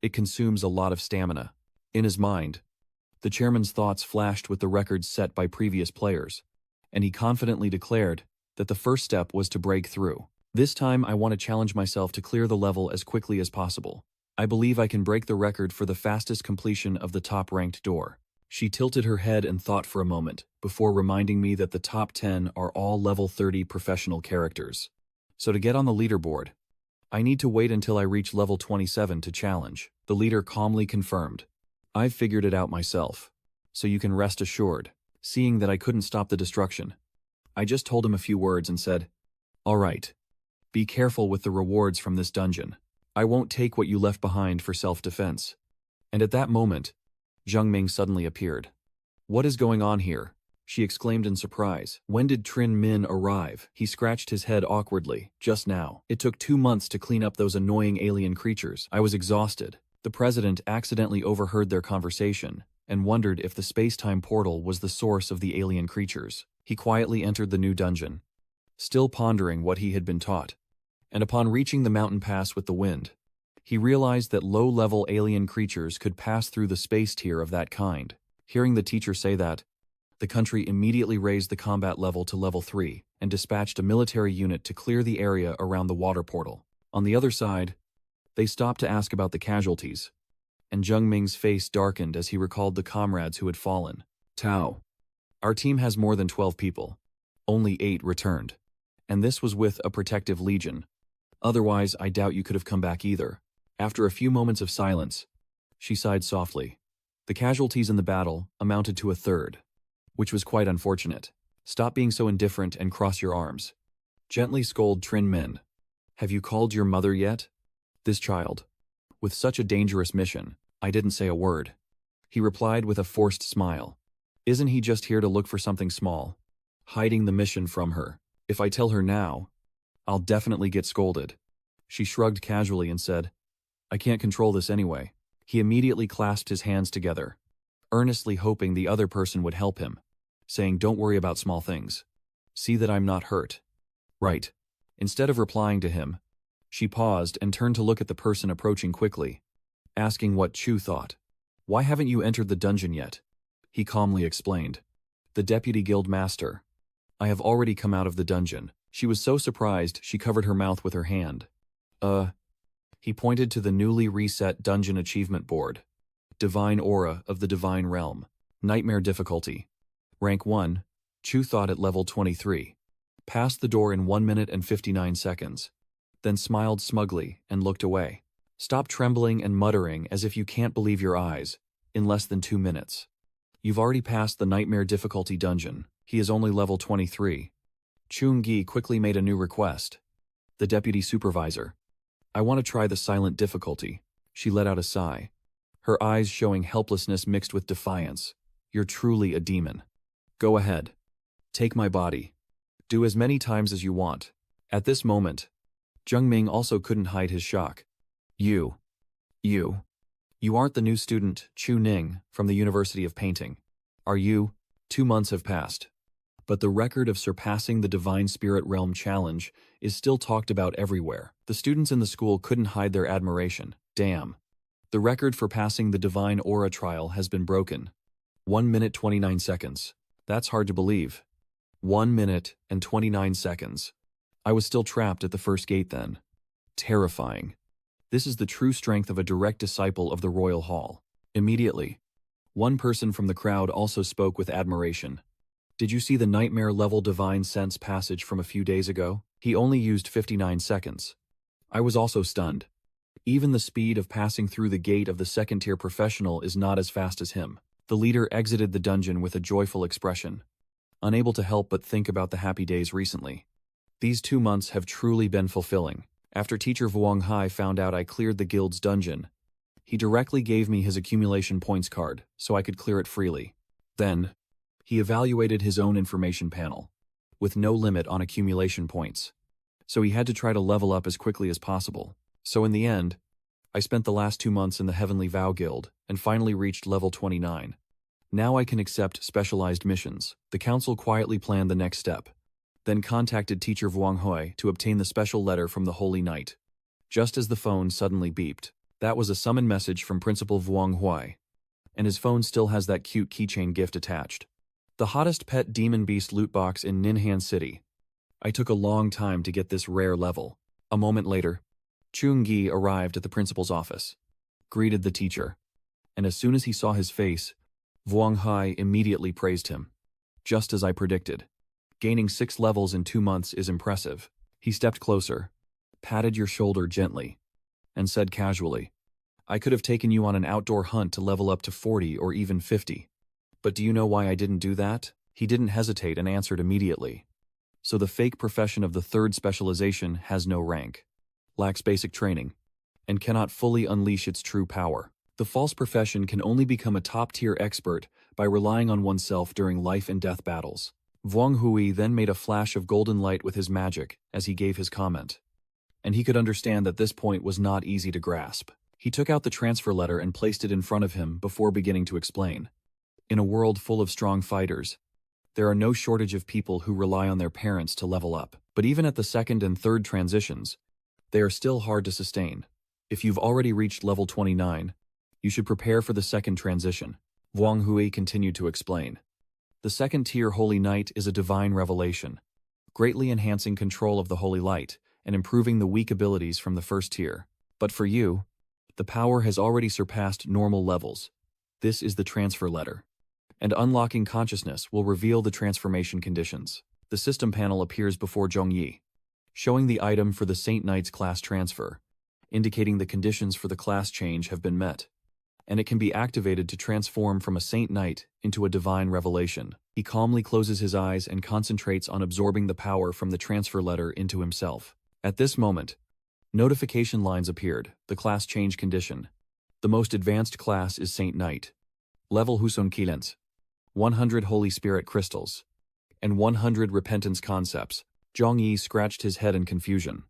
It consumes a lot of stamina. In his mind, the chairman's thoughts flashed with the records set by previous players, and he confidently declared that the first step was to break through. This time I want to challenge myself to clear the level as quickly as possible. I believe I can break the record for the fastest completion of the top-ranked door. She tilted her head and thought for a moment, before reminding me that the top 10 are all level 30 professional characters. So to get on the leaderboard, I need to wait until I reach level 27 to challenge. The leader calmly confirmed. I've figured it out myself, so you can rest assured. Seeing that I couldn't stop the destruction, I just told him a few words and said, "All right. Be careful with the rewards from this dungeon. I won't take what you left behind for self-defense." And at that moment, Zheng Ming suddenly appeared. "What is going on here?" she exclaimed in surprise. "When did Trin Min arrive?" He scratched his head awkwardly. "Just now. It took 2 months to clean up those annoying alien creatures. I was exhausted." The president accidentally overheard their conversation and wondered if the space-time portal was the source of the alien creatures. He quietly entered the new dungeon, still pondering what he had been taught. And upon reaching the mountain pass with the wind, he realized that low-level alien creatures could pass through the space tier of that kind. Hearing the teacher say that, the country immediately raised the combat level to level 3 and dispatched a military unit to clear the area around the water portal. On the other side, they stopped to ask about the casualties, and Zheng Ming's face darkened as he recalled the comrades who had fallen. "Tao, our team has more than 12 people. Only 8 returned. And this was with a protective legion. Otherwise, I doubt you could have come back either." After a few moments of silence, she sighed softly. "The casualties in the battle amounted to a third, which was quite unfortunate. Stop being so indifferent and cross your arms." Gently scold Trin Min. "Have you called your mother yet?" This child, with such a dangerous mission, I didn't say a word. He replied with a forced smile. Isn't he just here to look for something small? Hiding the mission from her. If I tell her now, I'll definitely get scolded. She shrugged casually and said, "I can't control this anyway." He immediately clasped his hands together, earnestly hoping the other person would help him, saying, "Don't worry about small things. See that I'm not hurt." "Right." Instead of replying to him, she paused and turned to look at the person approaching quickly, asking what Chu thought. "Why haven't you entered the dungeon yet?" He calmly explained. "The deputy guild master. I have already come out of the dungeon." She was so surprised she covered her mouth with her hand. He pointed to the newly reset dungeon achievement board. Divine Aura of the Divine Realm. Nightmare difficulty. Rank 1, Chu thought at level 23. Passed the door in 1 minute and 59 seconds. Then smiled smugly and looked away. Stop trembling and muttering as if you can't believe your eyes. In less than 2 minutes. You've already passed the Nightmare difficulty dungeon. He is only level 23. Chung Gi quickly made a new request. The deputy supervisor. "I want to try the silent difficulty." She let out a sigh, her eyes showing helplessness mixed with defiance. "You're truly a demon. Go ahead. Take my body. Do as many times as you want." At this moment, Zheng Ming also couldn't hide his shock. You aren't the new student, Chu Ning, from the University of Painting, are you? 2 months have passed. But the record of surpassing the Divine Spirit Realm challenge is still talked about everywhere. The students in the school couldn't hide their admiration. Damn. The record for passing the Divine Aura trial has been broken. 1 minute 29 seconds. That's hard to believe. 1 minute and 29 seconds. I was still trapped at the first gate then. Terrifying. This is the true strength of a direct disciple of the Royal Hall. Immediately, one person from the crowd also spoke with admiration. "Did you see the nightmare-level Divine Sense passage from a few days ago? He only used 59 seconds. I was also stunned. Even the speed of passing through the gate of the second-tier professional is not as fast as him." The leader exited the dungeon with a joyful expression, unable to help but think about the happy days recently. These 2 months have truly been fulfilling. After teacher Vuong Hai found out I cleared the guild's dungeon, he directly gave me his accumulation points card so I could clear it freely. Then, he evaluated his own information panel. with no limit on accumulation points. So he had to try to level up as quickly as possible. So in the end, I spent the last 2 months in the Heavenly Vow Guild and finally reached level 29. Now I can accept specialized missions. The council quietly planned the next step, then contacted teacher Vuong Hoi to obtain the special letter from the Holy Knight. Just as the phone suddenly beeped, that was a summon message from Principal Vuong Hoi, and his phone still has that cute keychain gift attached. The hottest pet demon beast loot box in Ninhan City. I took a long time to get this rare level. A moment later, Chung Gi arrived at the principal's office, greeted the teacher, and as soon as he saw his face, Vuong Hai immediately praised him. Just as I predicted. Gaining 6 levels in 2 months is impressive. He stepped closer, patted your shoulder gently, and said casually, I could have taken you on an outdoor hunt to level up to 40 or even 50. But do you know why I didn't do that? He didn't hesitate and answered immediately. So the fake profession of the 3rd specialization has no rank, lacks basic training, and cannot fully unleash its true power. The false profession can only become a top-tier expert by relying on oneself during life and death battles. Vuong Hui then made a flash of golden light with his magic as he gave his comment. And he could understand that this point was not easy to grasp. He took out the transfer letter and placed it in front of him before beginning to explain. In a world full of strong fighters, there are no shortage of people who rely on their parents to level up. But even at the 2nd and 3rd transitions, they are still hard to sustain. If you've already reached level 29, you should prepare for the 2nd transition. Vuong Hui continued to explain. The 2nd tier Holy Knight is a divine revelation, greatly enhancing control of the Holy Light and improving the weak abilities from the 1st tier. But for you, the power has already surpassed normal levels. This is the transfer letter. And unlocking consciousness will reveal the transformation conditions. The system panel appears before Zhongyi, showing the item for the Saint Knight's class transfer, indicating the conditions for the class change have been met, and it can be activated to transform from a Saint Knight into a divine revelation. He calmly closes his eyes and concentrates on absorbing the power from the transfer letter into himself. At this moment, notification lines appeared, the class change condition. The most advanced class is Saint Knight. Level Huson Kilens. 100 Holy Spirit crystals, and 100 repentance concepts. Zhong Yi scratched his head in confusion.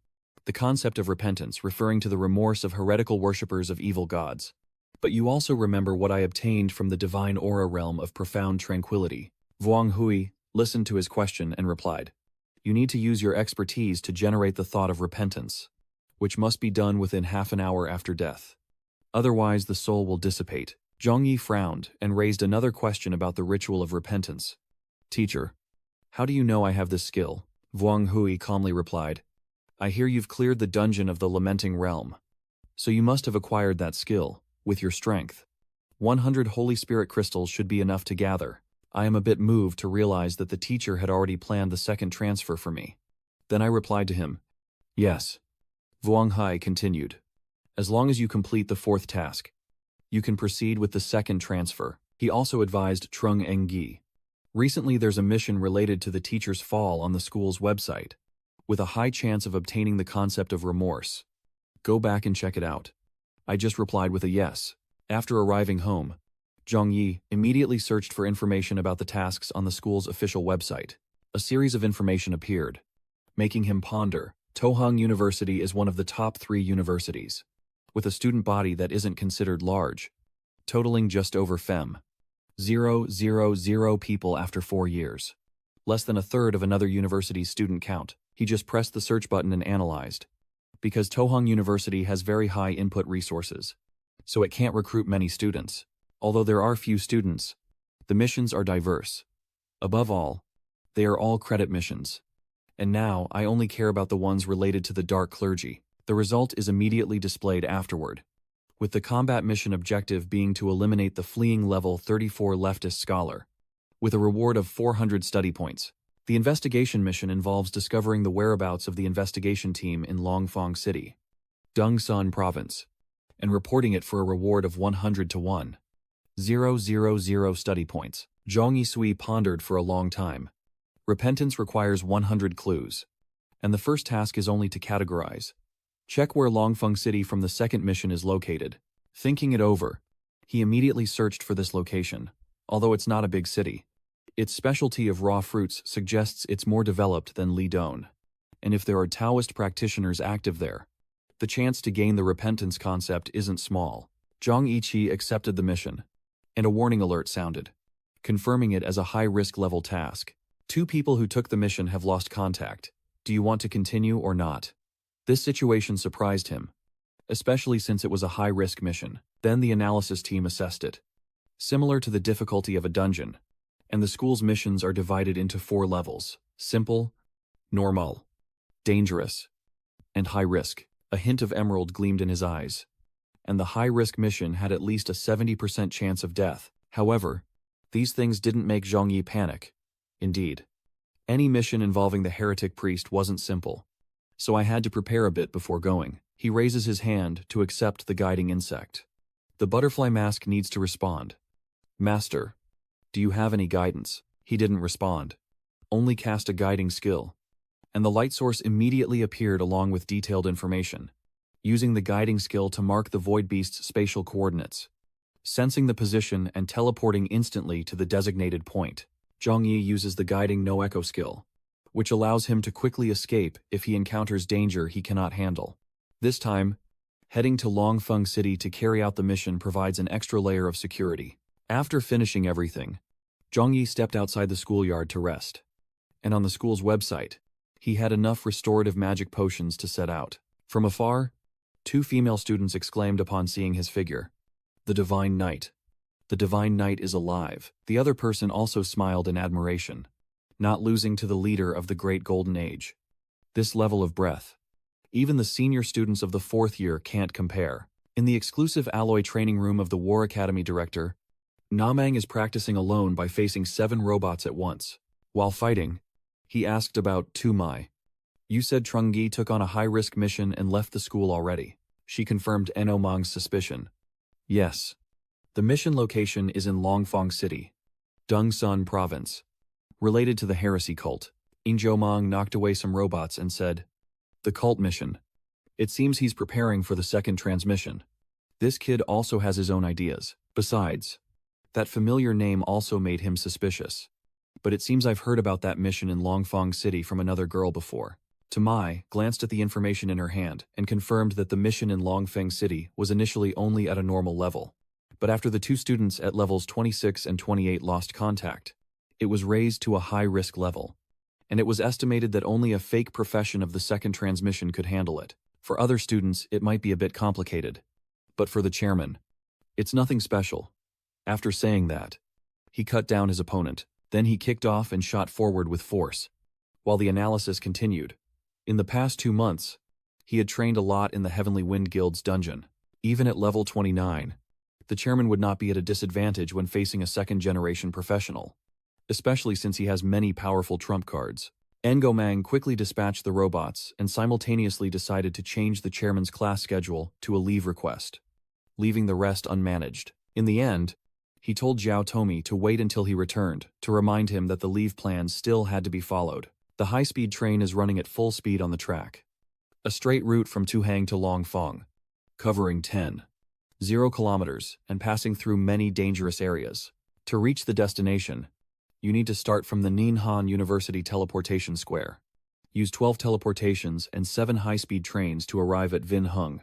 The concept of repentance referring to the remorse of heretical worshippers of evil gods. But you also remember what I obtained from the divine aura realm of profound tranquility. Vuong Hui listened to his question and replied, You need to use your expertise to generate the thought of repentance, which must be done within half an hour after death. Otherwise the soul will dissipate. Zhong Yi frowned and raised another question about the ritual of repentance. Teacher, how do you know I have this skill? Vuong Hui calmly replied, I hear you've cleared the dungeon of the lamenting realm. So you must have acquired that skill, with your strength. 100 Holy Spirit crystals should be enough to gather. I am a bit moved to realize that the teacher had already planned the 2nd transfer for me. Then I replied to him, Yes. Vuong Hai continued, As long as you complete the 4th task, you can proceed with the 2nd transfer. He also advised Trung Enggi. Recently there's a mission related to the teacher's fall on the school's website, with a high chance of obtaining the concept of remorse. Go back and check it out. I just replied with a yes. After arriving home, Zhong Yi immediately searched for information about the tasks on the school's official website. A series of information appeared, making him ponder. Tohang University is one of the top 3 universities, with a student body that isn't considered large, totaling just over 0.000 people after 4 years. Less than a third of another university's student count. He just pressed the search button and analyzed. Because Tohang University has very high input resources, so it can't recruit many students. Although there are few students, the missions are diverse. Above all, they are all credit missions. And now I only care about the ones related to the dark clergy. The result is immediately displayed afterward, with the combat mission objective being to eliminate the fleeing level 34 leftist scholar, with a reward of 400 study points. The investigation mission involves discovering the whereabouts of the investigation team in Longfang City, Dongsan Province, and reporting it for a reward of 100 to 1,000 study points. Zhong Yisui pondered for a long time. Repentance requires 100 clues, and the first task is only to categorize. Check where Longfeng City from the 2nd mission is located. Thinking it over, he immediately searched for this location. Although it's not a big city, Its specialty of raw fruits suggests it's more developed than Lidong. And if there are Taoist practitioners active there, the chance to gain the repentance concept isn't small. Zhang Yiqi accepted the mission, and a warning alert sounded, confirming it as a high-risk level task. 2 people who took the mission have lost contact. Do you want to continue or not? This situation surprised him, especially since it was a high-risk mission. Then the analysis team assessed it. Similar to the difficulty of a dungeon, and the school's missions are divided into 4 levels: simple, normal, dangerous, and high risk. A hint of emerald gleamed in his eyes, and the high-risk mission had at least a 70% chance of death. However, these things didn't make Zhang Yi panic. Indeed, any mission involving the heretic priest wasn't simple, so I had to prepare a bit before going. He raises his hand to accept the guiding insect. The butterfly mask needs to respond. Master, do you have any guidance? He didn't respond, only cast a guiding skill, and the light source immediately appeared along with detailed information, using the guiding skill to mark the void beast's spatial coordinates, sensing the position and teleporting instantly to the designated point. Zhang Yi uses the guiding no-echo skill, which allows him to quickly escape if he encounters danger he cannot handle. This time, heading to Longfeng City to carry out the mission provides an extra layer of security. After finishing everything, Zhang Yi stepped outside the schoolyard to rest, and on the school's website, he had enough restorative magic potions to set out. From afar, 2 female students exclaimed upon seeing his figure. The Divine Knight. The Divine Knight is alive. The other person also smiled in admiration, not losing to the leader of the Great Golden Age. This level of breadth, even the senior students of the 4th year can't compare. In the exclusive alloy training room of the War Academy director, Namang is practicing alone by facing 7 robots at once. While fighting, he asked about Tu Mai. You said Trungyi took on a high-risk mission and left the school already. She confirmed Eno Mang's suspicion. Yes. The mission location is in Longfeng City, Dongsun Province. Related to the heresy cult, Inzhou Mang knocked away some robots and said, "The cult mission. It seems he's preparing for the 2nd transmission. This kid also has his own ideas. Besides, that familiar name also made him suspicious. But it seems I've heard about that mission in Longfeng City from another girl before." Tamai glanced at the information in her hand and confirmed that the mission in Longfeng City was initially only at a normal level. But after the 2 students at levels 26 and 28 lost contact, it was raised to a high-risk level, and it was estimated that only a fake profession of the 2nd transmission could handle it. For other students, it might be a bit complicated. But for the chairman, it's nothing special. After saying that, he cut down his opponent. Then he kicked off and shot forward with force, while the analysis continued. In the past 2 months, he had trained a lot in the Heavenly Wind Guild's dungeon. Even at level 29, the chairman would not be at a disadvantage when facing a 2nd-generation professional, especially since he has many powerful trump cards. Ngomang quickly dispatched the robots and simultaneously decided to change the chairman's class schedule to a leave request, leaving the rest unmanaged. In the end, he told Zhao Tomi to wait until he returned to remind him that the leave plans still had to be followed. The high-speed train is running at full speed on the track, a straight route from Tuhang to Longfeng, covering 10.0 kilometers and passing through many dangerous areas. To reach the destination, you need to start from the Ninghan University Teleportation Square. Use 12 teleportations and 7 high-speed trains to arrive at Vinheng,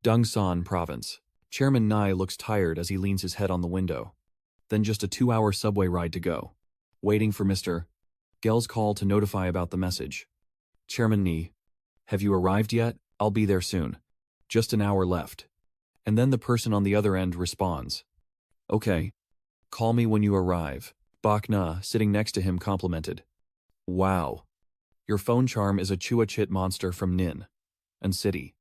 Dongsan Province. Chairman Nai looks tired as he leans his head on the window. Then just a 2-hour subway ride to go. Waiting for Mr. Gel's call to notify about the message. Chairman Ni, have you arrived yet? I'll be there soon. Just an hour left. And then the person on the other end responds. Okay. Call me when you arrive. Bak Na, sitting next to him, complimented. Wow. Your phone charm is a Chua Chit monster from Nin and City.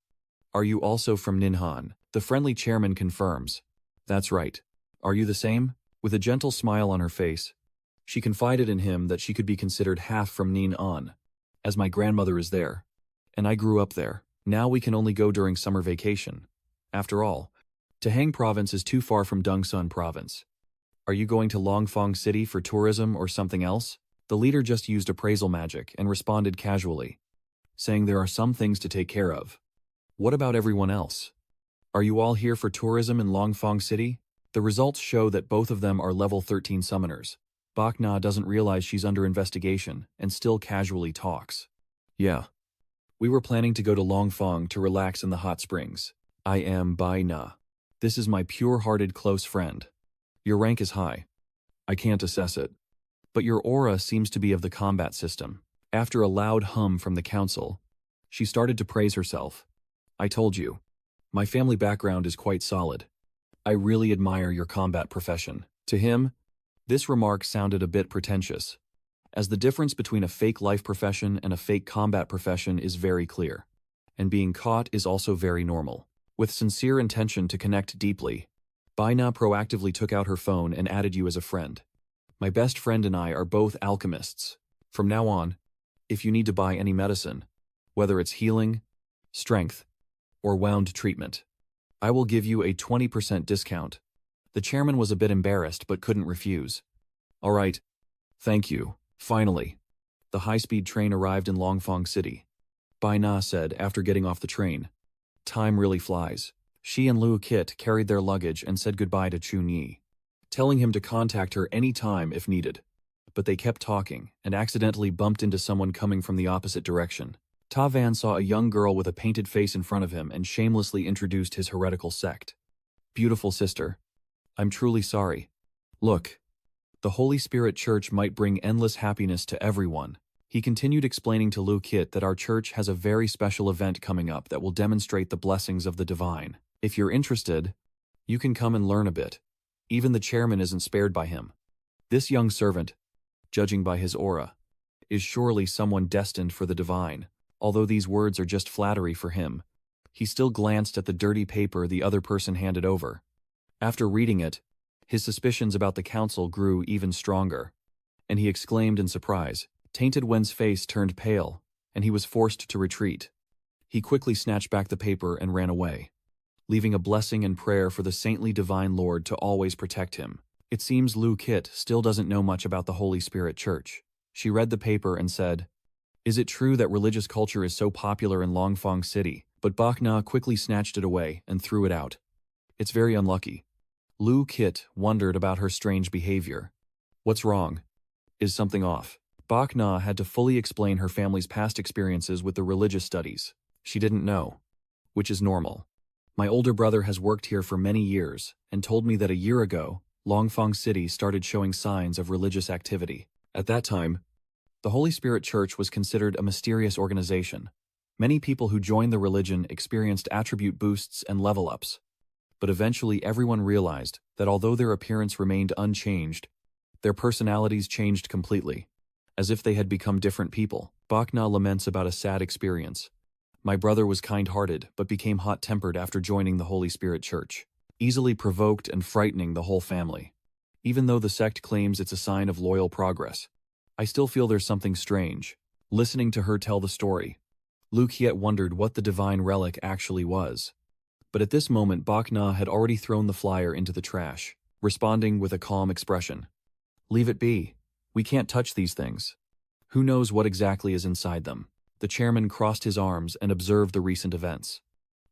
Are you also from Ninhan? The friendly chairman confirms. That's right. Are you the same? With a gentle smile on her face, she confided in him that she could be considered half from Nin'an, as my grandmother is there, and I grew up there. Now we can only go during summer vacation. After all, Tahang Province is too far from Dongsun Province. Are you going to Longfeng City for tourism or something else? The leader just used appraisal magic and responded casually, saying there are some things to take care of. What about everyone else? Are you all here for tourism in Longfeng City? The results show that both of them are level 13 summoners, Bak Na doesn't realize she's under investigation and still casually talks. Yeah. We were planning to go to Longfang to relax in the hot springs. I am Bai Na. This is my pure-hearted close friend. Your rank is high. I can't assess it. But your aura seems to be of the combat system. After a loud hum from the council, she started to praise herself. I told you. My family background is quite solid. I really admire your combat profession. To him, this remark sounded a bit pretentious, as the difference between a fake life profession and a fake combat profession is very clear, and being caught is also very normal. With sincere intention to connect deeply, Baina proactively took out her phone and added you as a friend. My best friend and I are both alchemists. From now on, if you need to buy any medicine, whether it's healing, strength, or wound treatment, I will give you a 20% discount. The chairman was a bit embarrassed but couldn't refuse. All right. Thank you. Finally, the high-speed train arrived in Longfang City. Bai Na said after getting off the train. Time really flies. She and Liu Kit carried their luggage and said goodbye to Chun Yi, telling him to contact her any time if needed. But they kept talking and accidentally bumped into someone coming from the opposite direction. Ta Van saw a young girl with a painted face in front of him and shamelessly introduced his heretical sect. Beautiful sister. I'm truly sorry. Look. The Holy Spirit Church might bring endless happiness to everyone. He continued explaining to Liu Kit that our church has a very special event coming up that will demonstrate the blessings of the divine. If you're interested, you can come and learn a bit. Even the chairman isn't spared by him. This young servant, judging by his aura, is surely someone destined for the divine. Although these words are just flattery for him, he still glanced at the dirty paper the other person handed over. After reading it, his suspicions about the council grew even stronger, and he exclaimed in surprise. Tainted Wen's face turned pale, and he was forced to retreat. He quickly snatched back the paper and ran away, leaving a blessing and prayer for the saintly divine Lord to always protect him. It seems Liu Kit still doesn't know much about the Holy Spirit Church. She read the paper and said, Is it true that religious culture is so popular in Longfang City? But Bak Na quickly snatched it away and threw it out. It's very unlucky. Liu Kit wondered about her strange behavior. What's wrong? Is something off? Bak Na had to fully explain her family's past experiences with the religious studies. She didn't know, which is normal. My older brother has worked here for many years and told me that a year ago, Longfang City started showing signs of religious activity. At that time, the Holy Spirit Church was considered a mysterious organization. Many people who joined the religion experienced attribute boosts and level ups. But eventually everyone realized that although their appearance remained unchanged, their personalities changed completely, as if they had become different people. Bak Na laments about a sad experience. My brother was kind-hearted but became hot-tempered after joining the Holy Spirit Church, easily provoked and frightening the whole family. Even though the sect claims it's a sign of loyal progress, I still feel there's something strange. Listening to her tell the story, Liu Kit wondered what the divine relic actually was. But at this moment Bak Na had already thrown the flyer into the trash, responding with a calm expression. Leave it be. We can't touch these things. Who knows what exactly is inside them? The chairman crossed his arms and observed the recent events.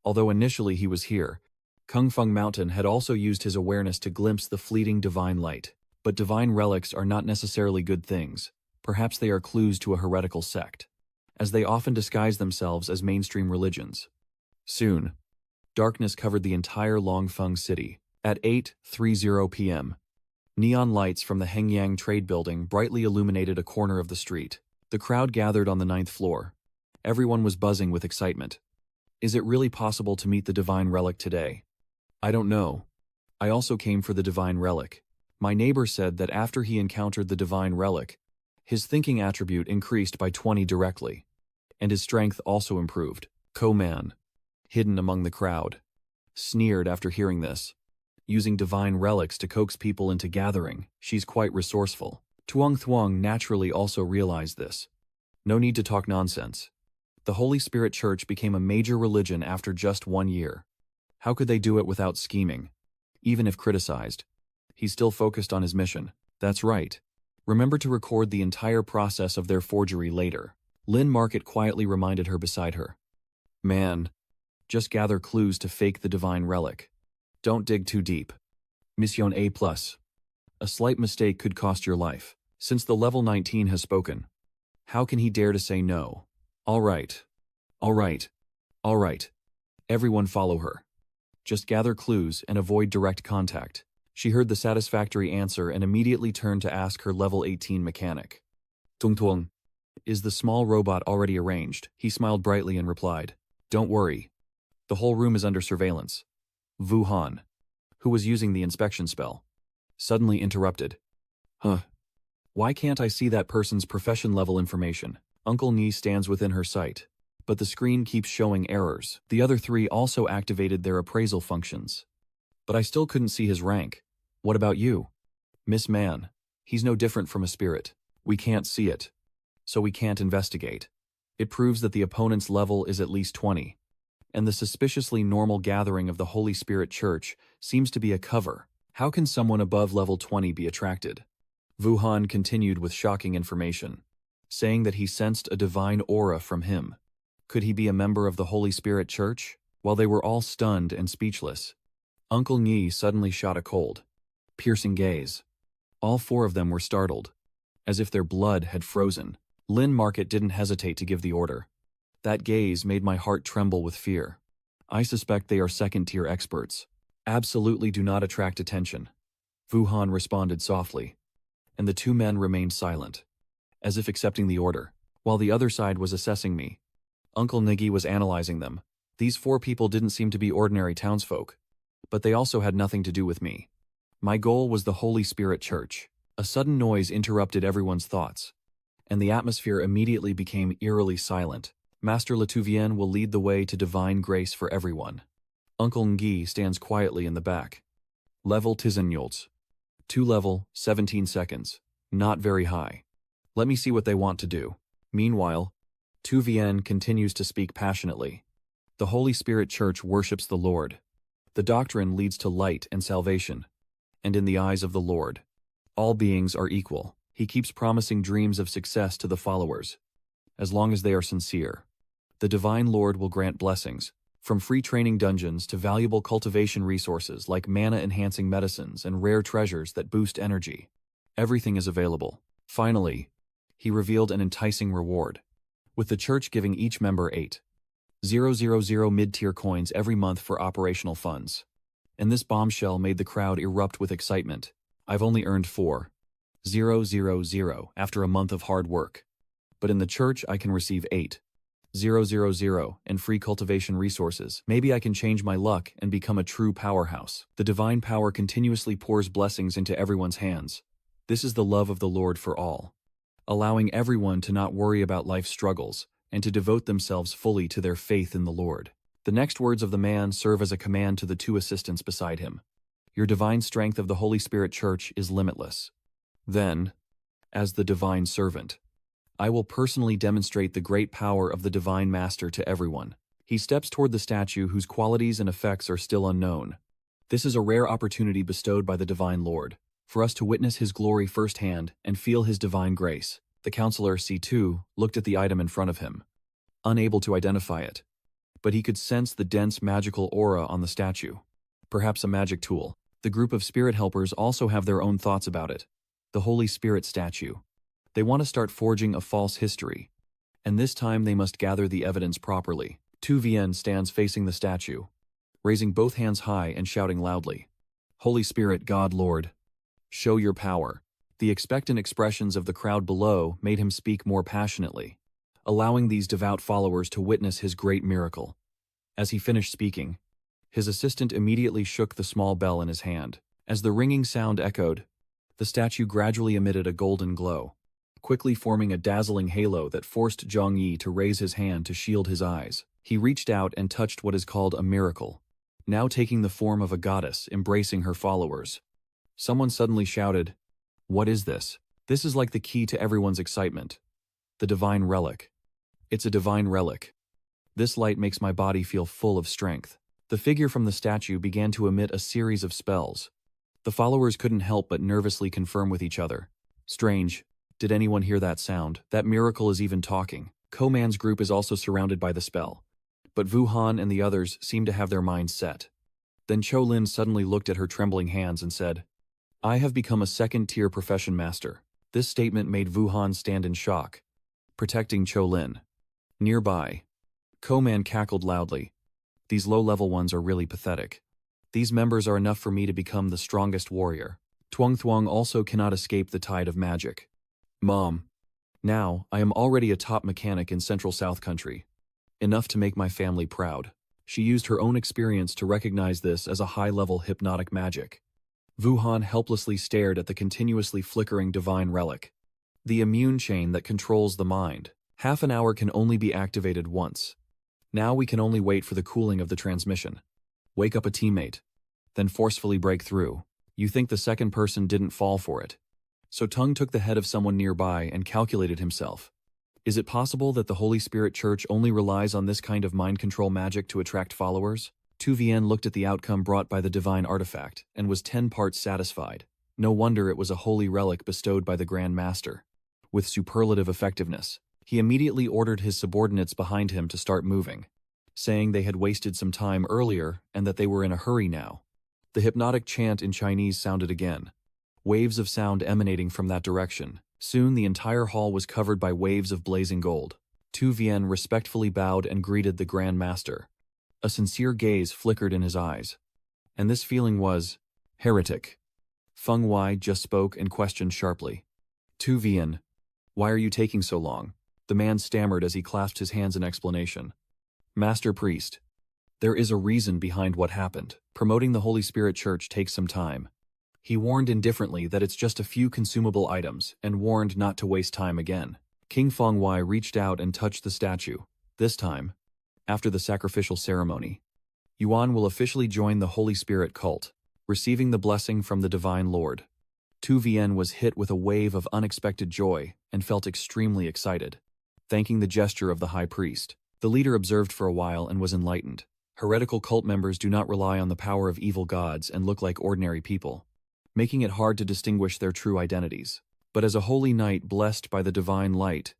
Although initially he was here, Kungfeng Mountain had also used his awareness to glimpse the fleeting divine light. But divine relics are not necessarily good things. Perhaps they are clues to a heretical sect, as they often disguise themselves as mainstream religions. Soon, darkness covered the entire Longfeng City. At 8:30 p.m., neon lights from the Hengyang Trade Building brightly illuminated a corner of the street. The crowd gathered on the 9th floor. Everyone was buzzing with excitement. Is it really possible to meet the divine relic today? I don't know. I also came for the divine relic. My neighbor said that after he encountered the divine relic, his thinking attribute increased by 20 directly, and his strength also improved. Ko-man, hidden among the crowd, sneered after hearing this. Using divine relics to coax people into gathering, she's quite resourceful. Tuong Thuong naturally also realized this. No need to talk nonsense. The Holy Spirit Church became a major religion after just 1 year. How could they do it without scheming? Even if criticized, he's still focused on his mission. That's right. Remember to record the entire process of their forgery later. Lin Market quietly reminded her beside her. Man, just gather clues to fake the divine relic. Don't dig too deep. Mission A+. A slight mistake could cost your life. Since the level 19 has spoken, how can he dare to say no? All right. All right. All right. Everyone follow her. Just gather clues and avoid direct contact. She heard the satisfactory answer and immediately turned to ask her level 18 mechanic. Tung Tuong. Is the small robot already arranged? He smiled brightly and replied, Don't worry. The whole room is under surveillance. Vu Han, who was using the inspection spell, suddenly interrupted. Huh. Why can't I see that person's profession level information? Uncle Ni stands within her sight, but the screen keeps showing errors. The other three also activated their appraisal functions. But I still couldn't see his rank. What about you? Miss Man, he's no different from a spirit. We can't see it, so we can't investigate. It proves that the opponent's level is at least 20. And the suspiciously normal gathering of the Holy Spirit Church seems to be a cover. How can someone above level 20 be attracted? Vu Han continued with shocking information, saying that he sensed a divine aura from him. Could he be a member of the Holy Spirit Church? While they were all stunned and speechless, Uncle Ni suddenly shot a cold, piercing gaze. All four of them were startled, as if their blood had frozen. Lin Market didn't hesitate to give the order. That gaze made my heart tremble with fear. I suspect they are second-tier experts. Absolutely do not attract attention. Vu Han responded softly, and the two men remained silent, as if accepting the order. While the other side was assessing me, Uncle Niggy was analyzing them. These four people didn't seem to be ordinary townsfolk, but they also had nothing to do with me. My goal was the Holy Spirit Church. A sudden noise interrupted everyone's thoughts, and the atmosphere immediately became eerily silent. Master Letuvien will lead the way to divine grace for everyone. Uncle Ngi stands quietly in the back. Level Tizenyolts. 2 level, 17 seconds. Not very high. Let me see what they want to do. Meanwhile, Tu Vien continues to speak passionately. The Holy Spirit Church worships the Lord. The doctrine leads to light and salvation. And in the eyes of the Lord, all beings are equal. He keeps promising dreams of success to the followers, as long as they are sincere. The Divine Lord will grant blessings, from free training dungeons to valuable cultivation resources like mana-enhancing medicines and rare treasures that boost energy. Everything is available. Finally, he revealed an enticing reward, with the church giving each member 8,000 mid-tier coins every month for operational funds. And this bombshell made the crowd erupt with excitement. I've only earned 4,000 after a month of hard work. But in the church I can receive 8,000 and free cultivation resources. Maybe I can change my luck and become a true powerhouse. The divine power continuously pours blessings into everyone's hands. This is the love of the Lord for all, allowing everyone to not worry about life's struggles and to devote themselves fully to their faith in the Lord. The next words of the man serve as a command to the two assistants beside him. Your divine strength of the Holy Spirit Church is limitless. Then, as the divine servant, I will personally demonstrate the great power of the Divine Master to everyone. He steps toward the statue whose qualities and effects are still unknown. This is a rare opportunity bestowed by the Divine Lord, for us to witness his glory firsthand and feel his divine grace. The counselor C2 looked at the item in front of him, unable to identify it, but he could sense the dense magical aura on the statue. Perhaps a magic tool. The group of spirit helpers also have their own thoughts about it. The Holy Spirit statue. They want to start forging a false history, and this time they must gather the evidence properly. Tu Vien stands facing the statue, raising both hands high and shouting loudly, Holy Spirit, God Lord, show your power. The expectant expressions of the crowd below made him speak more passionately, allowing these devout followers to witness his great miracle. As he finished speaking, his assistant immediately shook the small bell in his hand. As the ringing sound echoed, the statue gradually emitted a golden glow, quickly forming a dazzling halo that forced Zhang Yi to raise his hand to shield his eyes. He reached out and touched what is called a miracle, now taking the form of a goddess embracing her followers. Someone suddenly shouted, What is this? This is like the key to everyone's excitement. The divine relic. It's a divine relic. This light makes my body feel full of strength. The figure from the statue began to emit a series of spells. The followers couldn't help but nervously confirm with each other. Strange. Did anyone hear that sound? That miracle is even talking. Ko-man's group is also surrounded by the spell, but Vu Han and the others seem to have their minds set. Then Cho Lin suddenly looked at her trembling hands and said, I have become a second-tier profession master. This statement made Wuhan stand in shock, protecting Cho-Lin. Nearby, Ko-Man cackled loudly. These low-level ones are really pathetic. These members are enough for me to become the strongest warrior. Tuong also cannot escape the tide of magic. Mom. Now, I am already a top mechanic in Central South Country. Enough to make my family proud. She used her own experience to recognize this as a high-level hypnotic magic. Wuhan helplessly stared at the continuously flickering divine relic. The immune chain that controls the mind. Half an hour can only be activated once. Now we can only wait for the cooling of the transmission. Wake up a teammate. Then forcefully break through. You think the second person didn't fall for it. So Tung took the head of someone nearby and calculated himself. Is it possible that the Holy Spirit Church only relies on this kind of mind control magic to attract followers? Tu Vien looked at the outcome brought by the divine artifact and was 10 parts satisfied. No wonder it was a holy relic bestowed by the Grand Master. With superlative effectiveness, he immediately ordered his subordinates behind him to start moving, saying they had wasted some time earlier and that they were in a hurry now. The hypnotic chant in Chinese sounded again. Waves of sound emanating from that direction. Soon the entire hall was covered by waves of blazing gold. Tu Vien respectfully bowed and greeted the Grand Master. A sincere gaze flickered in his eyes. And this feeling was, heretic. Feng Wei just spoke and questioned sharply. Tu Vien, why are you taking so long? The man stammered as he clasped his hands in explanation. Master Priest, there is a reason behind what happened. Promoting the Holy Spirit Church takes some time. He warned indifferently that it's just a few consumable items and warned not to waste time again. King Feng Wei reached out and touched the statue. This time, after the sacrificial ceremony, Yuan will officially join the Holy Spirit cult, receiving the blessing from the Divine Lord. Tu Vien was hit with a wave of unexpected joy and felt extremely excited. Thanking the gesture of the High Priest, the leader observed for a while and was enlightened. Heretical cult members do not rely on the power of evil gods and look like ordinary people, making it hard to distinguish their true identities. But as a holy knight blessed by the divine light,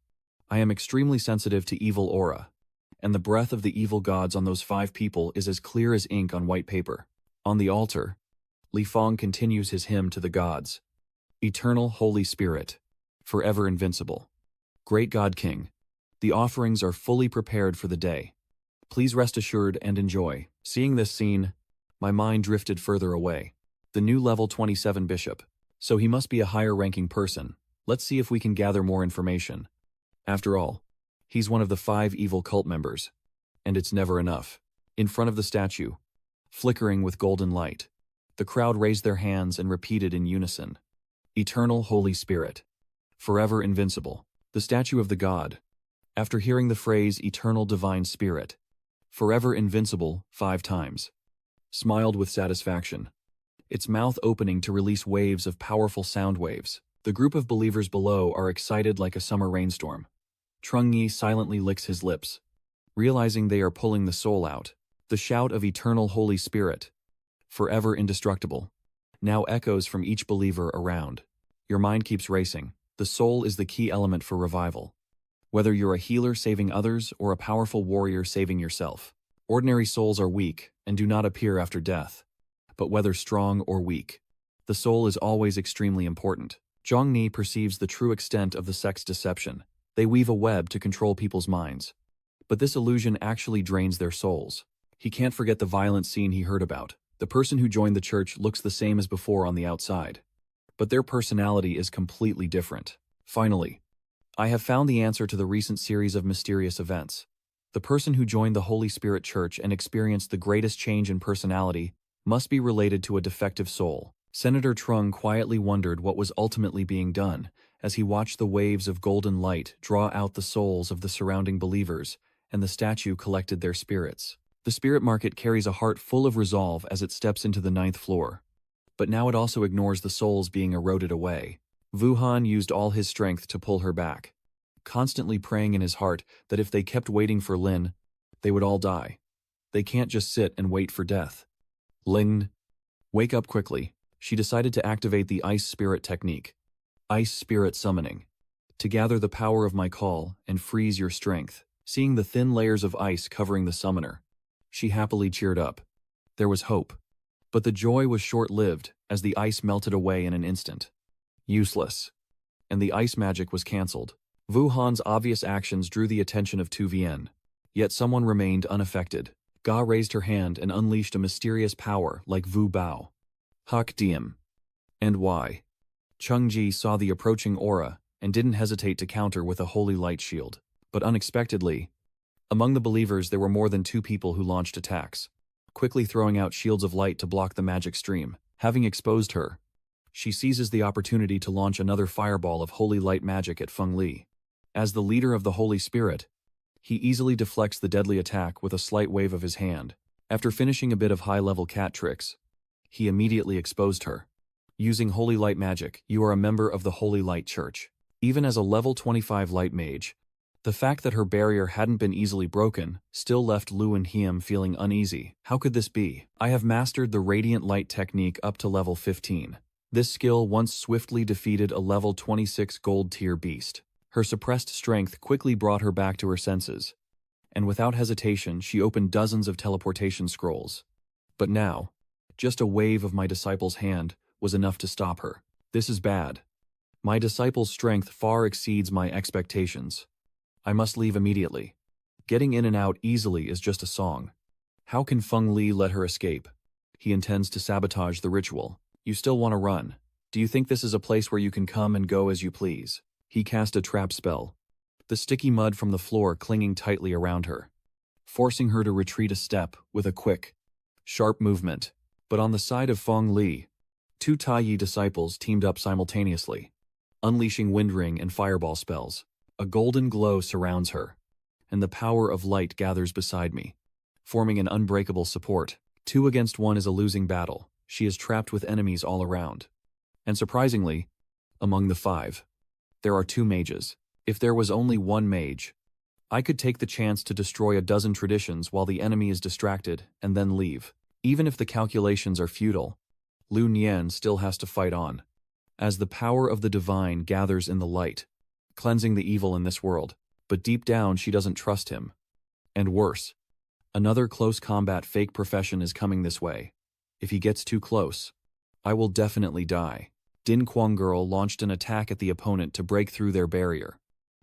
I am extremely sensitive to evil aura, and the breath of the evil gods on those 5 people is as clear as ink on white paper. On the altar, Li Feng continues his hymn to the gods. Eternal Holy Spirit, forever invincible. Great God King, the offerings are fully prepared for the day. Please rest assured and enjoy. Seeing this scene, my mind drifted further away. The new level 27 bishop. So he must be a higher-ranking person. Let's see if we can gather more information. After all, he's one of the 5 evil cult members. And it's never enough. In front of the statue, flickering with golden light, the crowd raised their hands and repeated in unison. Eternal Holy Spirit, forever invincible. The statue of the god, after hearing the phrase Eternal Divine Spirit, forever invincible 5 times, smiled with satisfaction, its mouth opening to release waves of powerful sound waves. The group of believers below are excited like a summer rainstorm. Trung Yi silently licks his lips, realizing they are pulling the soul out. The shout of Eternal Holy Spirit, forever indestructible, now echoes from each believer around. Your mind keeps racing. The soul is the key element for revival. Whether you're a healer saving others or a powerful warrior saving yourself. Ordinary souls are weak and do not appear after death. But whether strong or weak, the soul is always extremely important. Zhang Ni perceives the true extent of the sect's deception. They weave a web to control people's minds. But this illusion actually drains their souls. He can't forget the violent scene he heard about. The person who joined the church looks the same as before on the outside, but their personality is completely different. Finally, I have found the answer to the recent series of mysterious events. The person who joined the Holy Spirit Church and experienced the greatest change in personality must be related to a defective soul. Senator Trung quietly wondered what was ultimately being done as he watched the waves of golden light draw out the souls of the surrounding believers, and the statue collected their spirits. The spirit market carries a heart full of resolve as it steps into the 9th floor. But now it also ignores the souls being eroded away. Wuhan used all his strength to pull her back, constantly praying in his heart that if they kept waiting for Lin, they would all die. They can't just sit and wait for death. Lin, wake up quickly. She decided to activate the Ice Spirit technique. Ice Spirit Summoning. To gather the power of my call and freeze your strength. Seeing the thin layers of ice covering the summoner, she happily cheered up. There was hope. But the joy was short-lived as the ice melted away in an instant. Useless. And the ice magic was cancelled. Wu Han's obvious actions drew the attention of Tu Vian. Yet someone remained unaffected. Ga raised her hand and unleashed a mysterious power like Wu Bao. Hak Diem. And why? Chung Ji saw the approaching aura and didn't hesitate to counter with a holy light shield. But unexpectedly, among the believers there were more than 2 people who launched attacks, quickly throwing out shields of light to block the magic stream. Having exposed her, she seizes the opportunity to launch another fireball of holy light magic at Feng Li. As the leader of the Holy Spirit, he easily deflects the deadly attack with a slight wave of his hand. After finishing a bit of high-level cat tricks, he immediately exposed her. Using holy light magic, you are a member of the Holy Light Church. Even as a level 25 light mage, the fact that her barrier hadn't been easily broken still left Lu and Hiem feeling uneasy. How could this be? I have mastered the Radiant Light technique up to level 15. This skill once swiftly defeated a level 26 gold tier beast. Her suppressed strength quickly brought her back to her senses, and without hesitation she opened dozens of teleportation scrolls. But now, just a wave of my disciple's hand was enough to stop her. This is bad. My disciple's strength far exceeds my expectations. I must leave immediately. Getting in and out easily is just a song. How can Feng Li let her escape? He intends to sabotage the ritual. You still want to run. Do you think this is a place where you can come and go as you please? He cast a trap spell, the sticky mud from the floor clinging tightly around her, forcing her to retreat a step with a quick, sharp movement. But on the side of Feng Li, 2 Taiyi disciples teamed up simultaneously, unleashing wind ring and fireball spells. A golden glow surrounds her, and the power of light gathers beside me, forming an unbreakable support. 2 against 1 is a losing battle. She is trapped with enemies all around. And surprisingly, among the 5, there are 2 mages. If there was only 1 mage, I could take the chance to destroy a dozen traditions while the enemy is distracted and then leave. Even if the calculations are futile, Lu Nian still has to fight on. As the power of the divine gathers in the light, cleansing the evil in this world, but deep down she doesn't trust him. And worse, another close combat fake profession is coming this way. If he gets too close, I will definitely die. Din Kuang Girl launched an attack at the opponent to break through their barrier.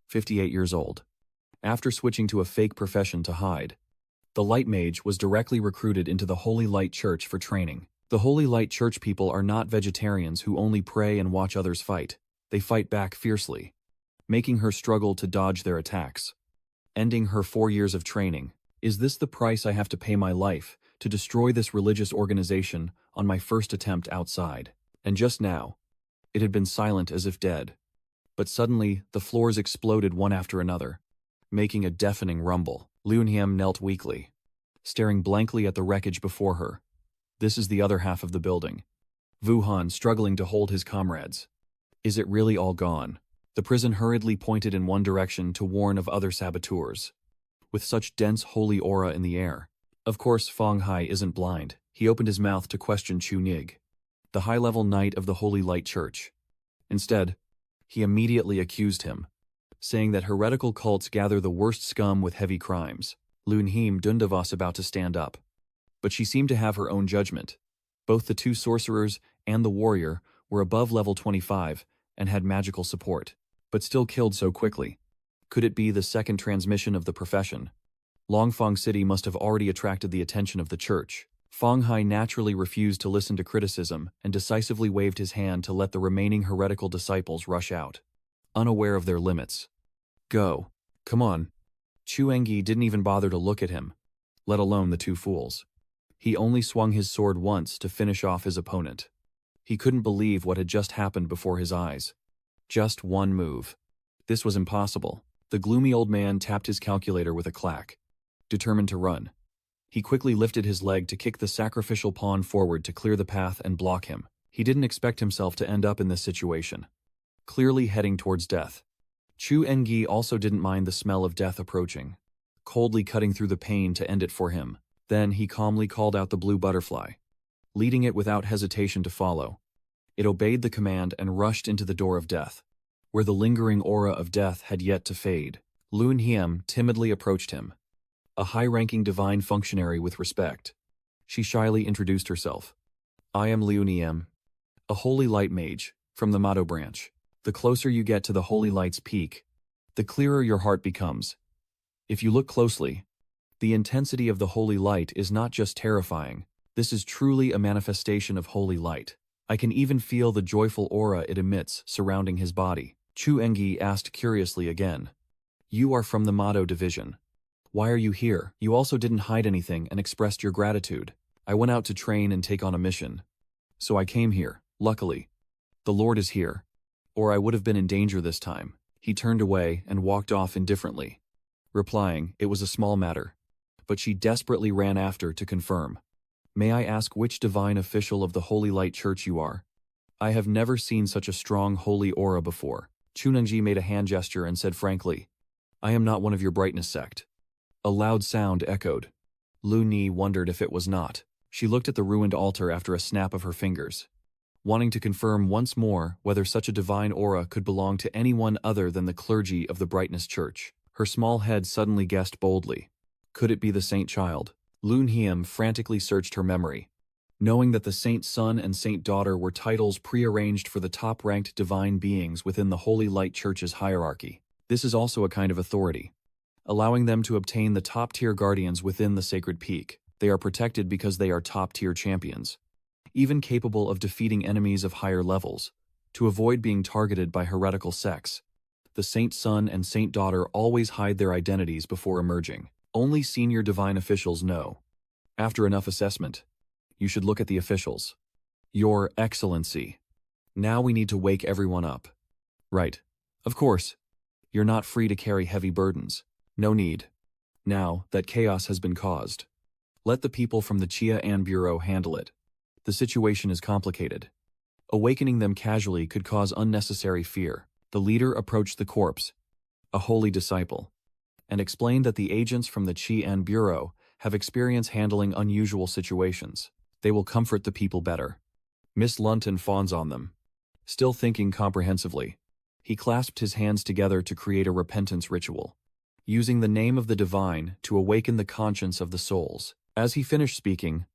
58 years old. After switching to a fake profession to hide, the Light Mage was directly recruited into the Holy Light Church for training. The Holy Light Church people are not vegetarians who only pray and watch others fight. They fight back fiercely, making her struggle to dodge their attacks, ending her 4 years of training. Is this the price I have to pay my life to destroy this religious organization on my first attempt outside? And just now, it had been silent as if dead. But suddenly, the floors exploded one after another, making a deafening rumble. Lunhiem knelt weakly, staring blankly at the wreckage before her. This is the other half of the building. Wu Han struggling to hold his comrades. Is it really all gone? The prison hurriedly pointed in one direction to warn of other saboteurs. With such dense holy aura in the air. Of course, Feng Hai isn't blind. He opened his mouth to question Chu Nig, the high-level knight of the Holy Light Church. Instead, he immediately accused him, saying that heretical cults gather the worst scum with heavy crimes. Lunhiem Dunda was about to stand up, but she seemed to have her own judgment. Both the 2 sorcerers and the warrior were above level 25 and had magical support, but still killed so quickly. Could it be the second transmission of the profession? Longfang City must have already attracted the attention of the church. Feng Hai naturally refused to listen to criticism and decisively waved his hand to let the remaining heretical disciples rush out, unaware of their limits. Go. Come on. Chu Engi didn't even bother to look at him, let alone the 2 fools. He only swung his sword once to finish off his opponent. He couldn't believe what had just happened before his eyes. Just one move. This was impossible. The gloomy old man tapped his calculator with a clack, determined to run. He quickly lifted his leg to kick the sacrificial pawn forward to clear the path and block him. He didn't expect himself to end up in this situation, clearly heading towards death. Chu Engi also didn't mind the smell of death approaching, coldly cutting through the pain to end it for him. Then he calmly called out the blue butterfly, leading it without hesitation to follow. It obeyed the command and rushed into the door of death, where the lingering aura of death had yet to fade. Lunhiem timidly approached him, a high-ranking divine functionary with respect. She shyly introduced herself. I am Lunhiem, A holy light mage, from the Mado branch. The closer you get to the holy light's peak, the clearer your heart becomes. If you look closely, the intensity of the holy light is not just terrifying, this is truly a manifestation of holy light. I can even feel the joyful aura it emits surrounding his body. Chu Engi asked curiously again. You are from the Mado division. Why are you here? You also didn't hide anything and expressed your gratitude. I went out to train and take on a mission. So I came here, luckily. The Lord is here. Or I would have been in danger this time. He turned away and walked off indifferently, replying, it was a small matter. But she desperately ran after to confirm. May I ask which divine official of the Holy Light Church you are? I have never seen such a strong holy aura before. Chunengji made a hand gesture and said frankly, I am not one of your brightness sect. A loud sound echoed. Lu Ni wondered if it was not. She looked at the ruined altar after a snap of her fingers, wanting to confirm once more whether such a divine aura could belong to anyone other than the clergy of the Brightness Church. Her small head suddenly guessed boldly. Could it be the Saint Child? Lun Hiem frantically searched her memory, knowing that the Saint Son and Saint Daughter were titles prearranged for the top-ranked divine beings within the Holy Light Church's hierarchy. This is also a kind of authority, allowing them to obtain the top-tier guardians within the sacred peak. They are protected because they are top-tier champions, even capable of defeating enemies of higher levels, to avoid being targeted by heretical sects. The Saint Son and Saint Daughter always hide their identities before emerging. Only senior divine officials know. After enough assessment, you should look at the officials. Your Excellency. Now we need to wake everyone up. Right. Of course. You're not free to carry heavy burdens. No need. Now that chaos has been caused, let the people from the Chia An Bureau handle it. The situation is complicated. Awakening them casually could cause unnecessary fear. The leader approached the corpse, a holy disciple, and explained that the agents from the Chi An Bureau have experience handling unusual situations. They will comfort the people better. Miss Lunton fawns on them. Still thinking comprehensively, he clasped his hands together to create a repentance ritual, using the name of the divine to awaken the conscience of the souls. As he finished speaking,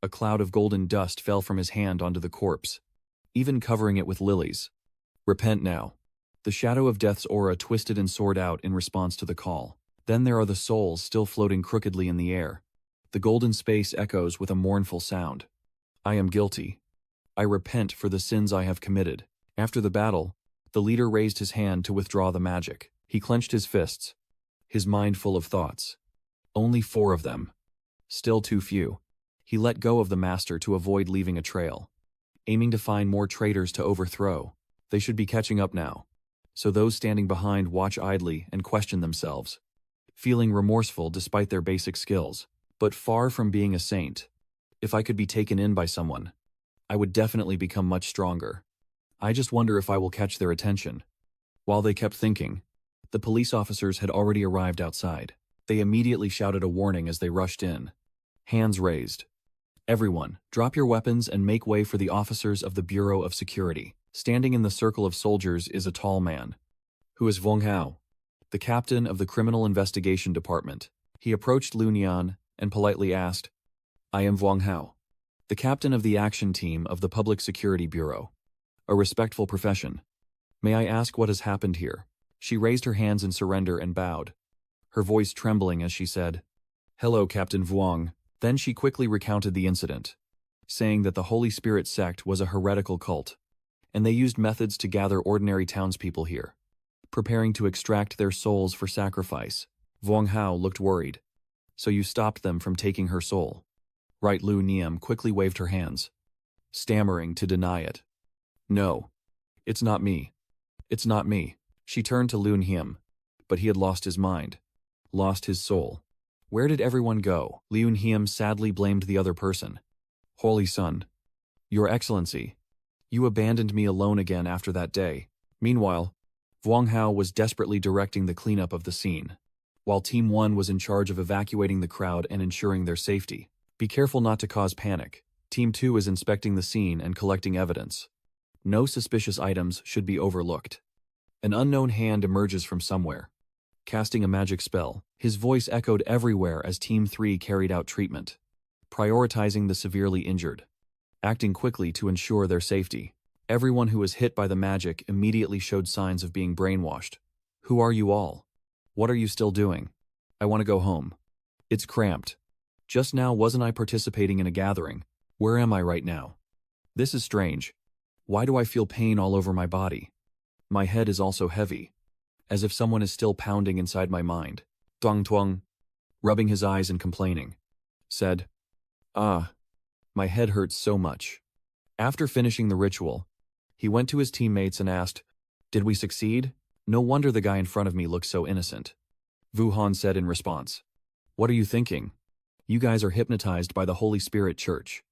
a cloud of golden dust fell from his hand onto the corpse, even covering it with lilies. Repent now. The shadow of death's aura twisted and soared out in response to the call. Then there are the souls still floating crookedly in the air. The golden space echoes with a mournful sound. I am guilty. I repent for the sins I have committed. After the battle, the leader raised his hand to withdraw the magic. He clenched his fists, his mind full of thoughts. Only 4 of them. Still too few. He let go of the master to avoid leaving a trail, aiming to find more traitors to overthrow. They should be catching up now. So those standing behind watch idly and question themselves, feeling remorseful despite their basic skills. But far from being a saint, if I could be taken in by someone, I would definitely become much stronger. I just wonder if I will catch their attention. While they kept thinking, the police officers had already arrived outside. They immediately shouted a warning as they rushed in. Hands raised. Everyone, drop your weapons and make way for the officers of the Bureau of Security. Standing in the circle of soldiers is a tall man, who is Wang Hao, the captain of the Criminal Investigation Department. He approached Lu Nian and politely asked, I am Wang Hao, the captain of the action team of the Public Security Bureau. A respectful profession. May I ask what has happened here? She raised her hands in surrender and bowed, her voice trembling as she said, Hello, Captain Vuong. Then she quickly recounted the incident, saying that the Holy Spirit sect was a heretical cult, and they used methods to gather ordinary townspeople here, preparing to extract their souls for sacrifice. Vuong Hao looked worried. So you stopped them from taking her soul? Right. Lu Niem quickly waved her hands, stammering to deny it. No. It's not me. It's not me. She turned to Lun Hiem, but he had lost his mind, lost his soul. Where did everyone go? Lun Hiem sadly blamed the other person. Holy Son. Your Excellency. You abandoned me alone again after that day. Meanwhile, Vuong Hao was desperately directing the cleanup of the scene, while Team 1 was in charge of evacuating the crowd and ensuring their safety. Be careful not to cause panic. Team 2 is inspecting the scene and collecting evidence. No suspicious items should be overlooked. An unknown hand emerges from somewhere, casting a magic spell. His voice echoed everywhere as Team 3 carried out treatment, prioritizing the severely injured, acting quickly to ensure their safety. Everyone who was hit by the magic immediately showed signs of being brainwashed. Who are you all? What are you still doing? I want to go home. It's cramped. Just now wasn't I participating in a gathering? Where am I right now? This is strange. Why do I feel pain all over my body? My head is also heavy, as if someone is still pounding inside my mind. Tuang tuang, rubbing his eyes and complaining, said, "Ah, my head hurts so much." After finishing the ritual, he went to his teammates and asked, "Did we succeed? No wonder the guy in front of me looks so innocent." Vu Han said in response, "What are you thinking? You guys are hypnotized by the Holy Spirit Church.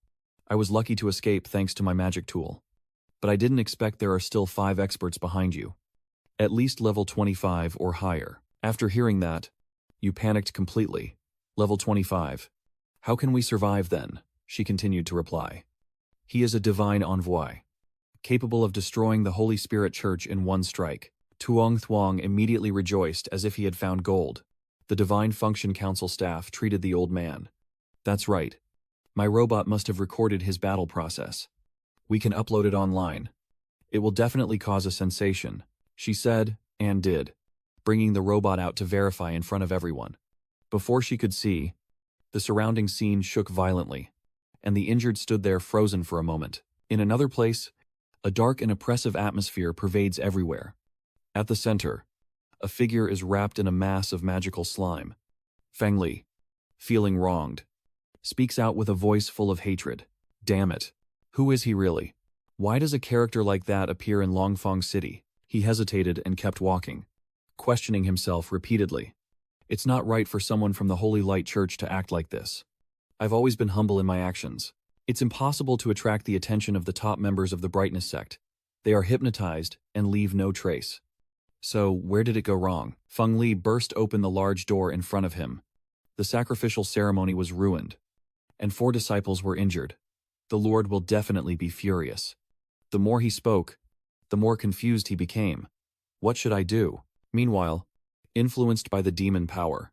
I was lucky to escape thanks to my magic tool. But I didn't expect there are still 5 experts behind you. At least level 25 or higher." After hearing that, you panicked completely. Level 25. How can we survive then? She continued to reply. He is a divine envoy, capable of destroying the Holy Spirit Church in one strike. Tuong Thuong immediately rejoiced as if he had found gold. The Divine Function Council staff treated the old man. That's right. My robot must have recorded his battle process. We can upload it online. It will definitely cause a sensation, she said, and did, bringing the robot out to verify in front of everyone. Before she could see, the surrounding scene shook violently, and the injured stood there frozen for a moment. In another place, a dark and oppressive atmosphere pervades everywhere. At the center, a figure is wrapped in a mass of magical slime. Feng Li, feeling wronged, speaks out with a voice full of hatred. Damn it. Who is he really? Why does a character like that appear in Longfang City? He hesitated and kept walking, questioning himself repeatedly. It's not right for someone from the Holy Light Church to act like this. I've always been humble in my actions. It's impossible to attract the attention of the top members of the Brightness sect. They are hypnotized and leave no trace. So, where did it go wrong? Feng Li burst open the large door in front of him. The sacrificial ceremony was ruined, and 4 disciples were injured. The Lord will definitely be furious. The more he spoke, the more confused he became. What should I do? Meanwhile, influenced by the demon power,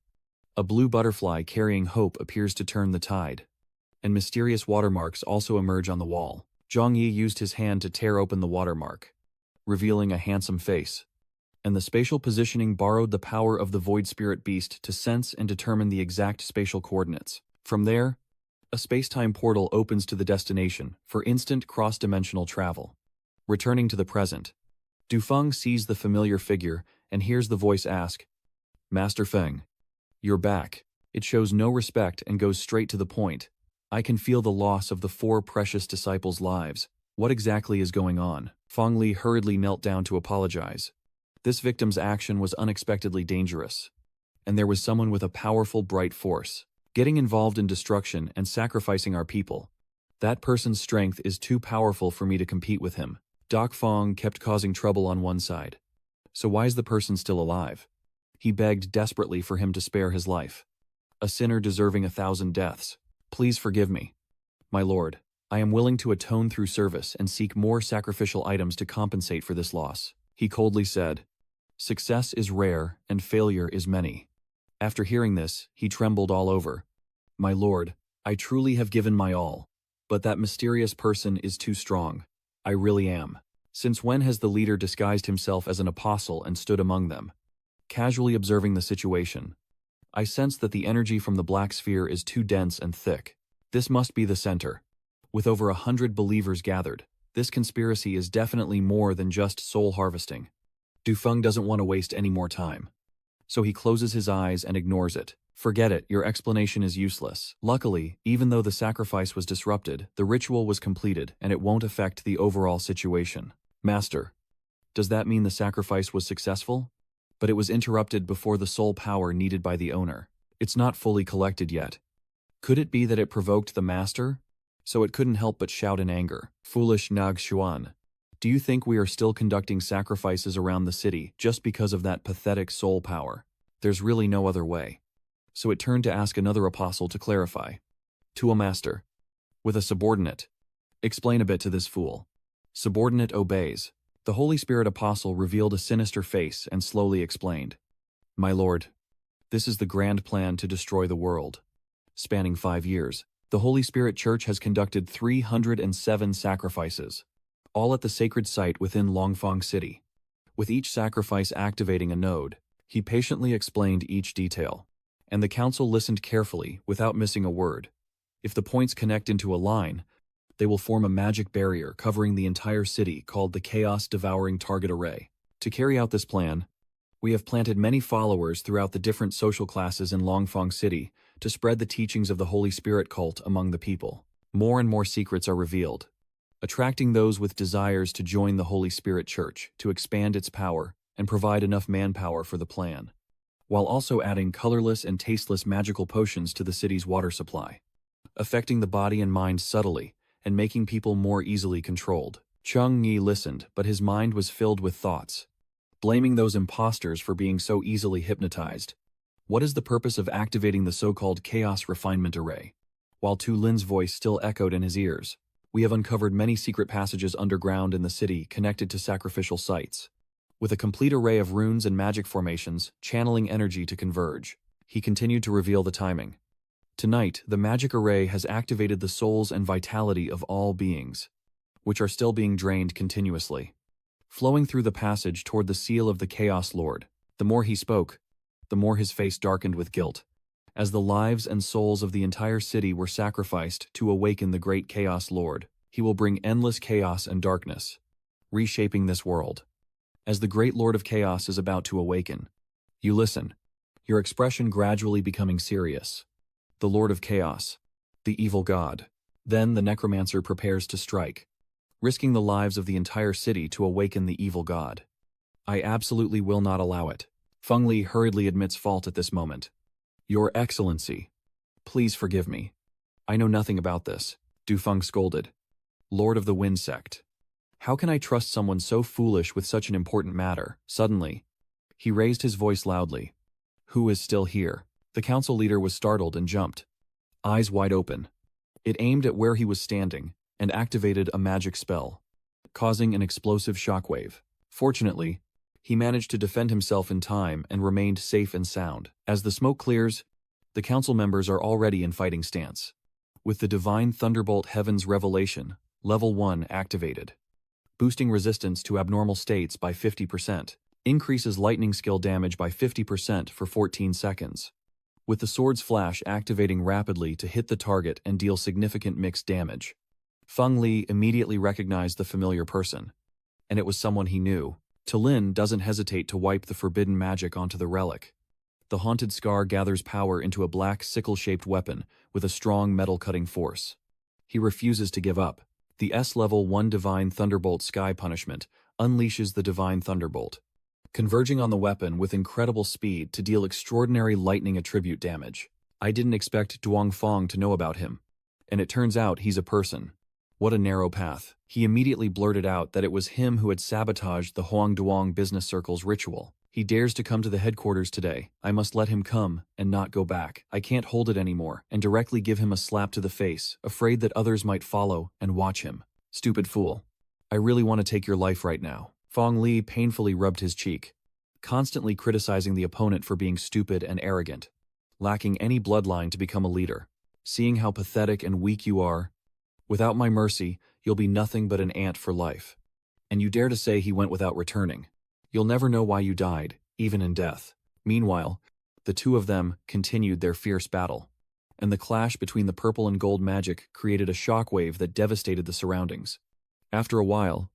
a blue butterfly carrying hope appears to turn the tide, and mysterious watermarks also emerge on the wall. Zhang Yi used his hand to tear open the watermark, revealing a handsome face, and the spatial positioning borrowed the power of the Void Spirit Beast to sense and determine the exact spatial coordinates. From there, a space-time portal opens to the destination for instant cross-dimensional travel. Returning to the present, Dufeng sees the familiar figure and hears the voice ask, "Master Feng, you're back." It shows no respect and goes straight to the point. I can feel the loss of the 4 precious disciples' lives. What exactly is going on? Feng Li hurriedly knelt down to apologize. This victim's action was unexpectedly dangerous, and there was someone with a powerful, bright force, getting involved in destruction and sacrificing our people. That person's strength is too powerful for me to compete with him. Doc Fong kept causing trouble on one side. So why is the person still alive? He begged desperately for him to spare his life. A sinner deserving 1,000 deaths. Please forgive me. My lord, I am willing to atone through service and seek more sacrificial items to compensate for this loss. He coldly said, "Success is rare and failure is many." After hearing this, he trembled all over. My lord, I truly have given my all, but that mysterious person is too strong. I really am. Since when has the leader disguised himself as an apostle and stood among them? Casually observing the situation, I sense that the energy from the black sphere is too dense and thick. This must be the center. With over 100 believers gathered, this conspiracy is definitely more than just soul harvesting. Dufeng doesn't want to waste any more time, so he closes his eyes and ignores it. Forget it, your explanation is useless. Luckily, even though the sacrifice was disrupted, the ritual was completed and it won't affect the overall situation. Master, does that mean the sacrifice was successful? But it was interrupted before the soul power needed by the owner. It's not fully collected yet. Could it be that it provoked the master? So it couldn't help but shout in anger. Foolish Nag Xuan. Do you think we are still conducting sacrifices around the city just because of that pathetic soul power? There's really no other way. So it turned to ask another apostle to clarify. To a master. With a subordinate. Explain a bit to this fool. Subordinate obeys. The Holy Spirit apostle revealed a sinister face and slowly explained. My lord, this is the grand plan to destroy the world. Spanning 5 years, the Holy Spirit Church has conducted 307 sacrifices. all at the sacred site within Longfang City. With each sacrifice activating a node, he patiently explained each detail, and the council listened carefully without missing a word. If the points connect into a line, they will form a magic barrier covering the entire city called the Chaos-Devouring Target Array. To carry out this plan, we have planted many followers throughout the different social classes in Longfang City to spread the teachings of the Holy Spirit cult among the people. More and more secrets are revealed, attracting those with desires to join the Holy Spirit Church to expand its power and provide enough manpower for the plan, while also adding colorless and tasteless magical potions to the city's water supply, affecting the body and mind subtly and making people more easily controlled. Chung Yi listened, but his mind was filled with thoughts, blaming those imposters for being so easily hypnotized. What is the purpose of activating the so-called Chaos Refinement Array? While Tu Lin's voice still echoed in his ears, we have uncovered many secret passages underground in the city connected to sacrificial sites. With a complete array of runes and magic formations, channeling energy to converge, he continued to reveal the timing. Tonight, the magic array has activated the souls and vitality of all beings, which are still being drained continuously, flowing through the passage toward the seal of the Chaos Lord. The more he spoke, the more his face darkened with guilt, as the lives and souls of the entire city were sacrificed to awaken the great Chaos Lord. He will bring endless chaos and darkness, reshaping this world. As the great Lord of Chaos is about to awaken, you listen, your expression gradually becoming serious. The Lord of Chaos, the evil god. Then the necromancer prepares to strike, risking the lives of the entire city to awaken the evil god. I absolutely will not allow it. Feng Li hurriedly admits fault at this moment. Your Excellency, please forgive me. I know nothing about this, Du Feng scolded. Lord of the Wind Sect. How can I trust someone so foolish with such an important matter? Suddenly, he raised his voice loudly. Who is still here? The council leader was startled and jumped, eyes wide open. It aimed at where he was standing and activated a magic spell, causing an explosive shockwave. Fortunately, he managed to defend himself in time and remained safe and sound. As the smoke clears, the council members are already in fighting stance. With the Divine Thunderbolt Heaven's Revelation, Level 1 activated, boosting resistance to abnormal states by 50%, increases lightning skill damage by 50% for 14 seconds. With the sword's flash activating rapidly to hit the target and deal significant mixed damage. Feng Li immediately recognized the familiar person, and it was someone he knew. Tu Lin doesn't hesitate to wipe the forbidden magic onto the relic. The haunted scar gathers power into a black sickle-shaped weapon with a strong metal-cutting force. He refuses to give up. The S-Level 1 Divine Thunderbolt Sky Punishment unleashes the Divine Thunderbolt, converging on the weapon with incredible speed to deal extraordinary lightning attribute damage. I didn't expect Duang Fong to know about him, and it turns out he's a person. What a narrow path. He immediately blurted out that it was him who had sabotaged the Huang Duang business circle's ritual. He dares to come to the headquarters today. I must let him come and not go back. I can't hold it anymore, and directly give him a slap to the face, afraid that others might follow and watch him. Stupid fool. I really want to take your life right now. Fong Li painfully rubbed his cheek, constantly criticizing the opponent for being stupid and arrogant, lacking any bloodline to become a leader. Seeing how pathetic and weak you are, without my mercy, you'll be nothing but an ant for life. And you dare to say he went without returning. You'll never know why you died, even in death. Meanwhile, the two of them continued their fierce battle, and the clash between the purple and gold magic created a shockwave that devastated the surroundings. After a while,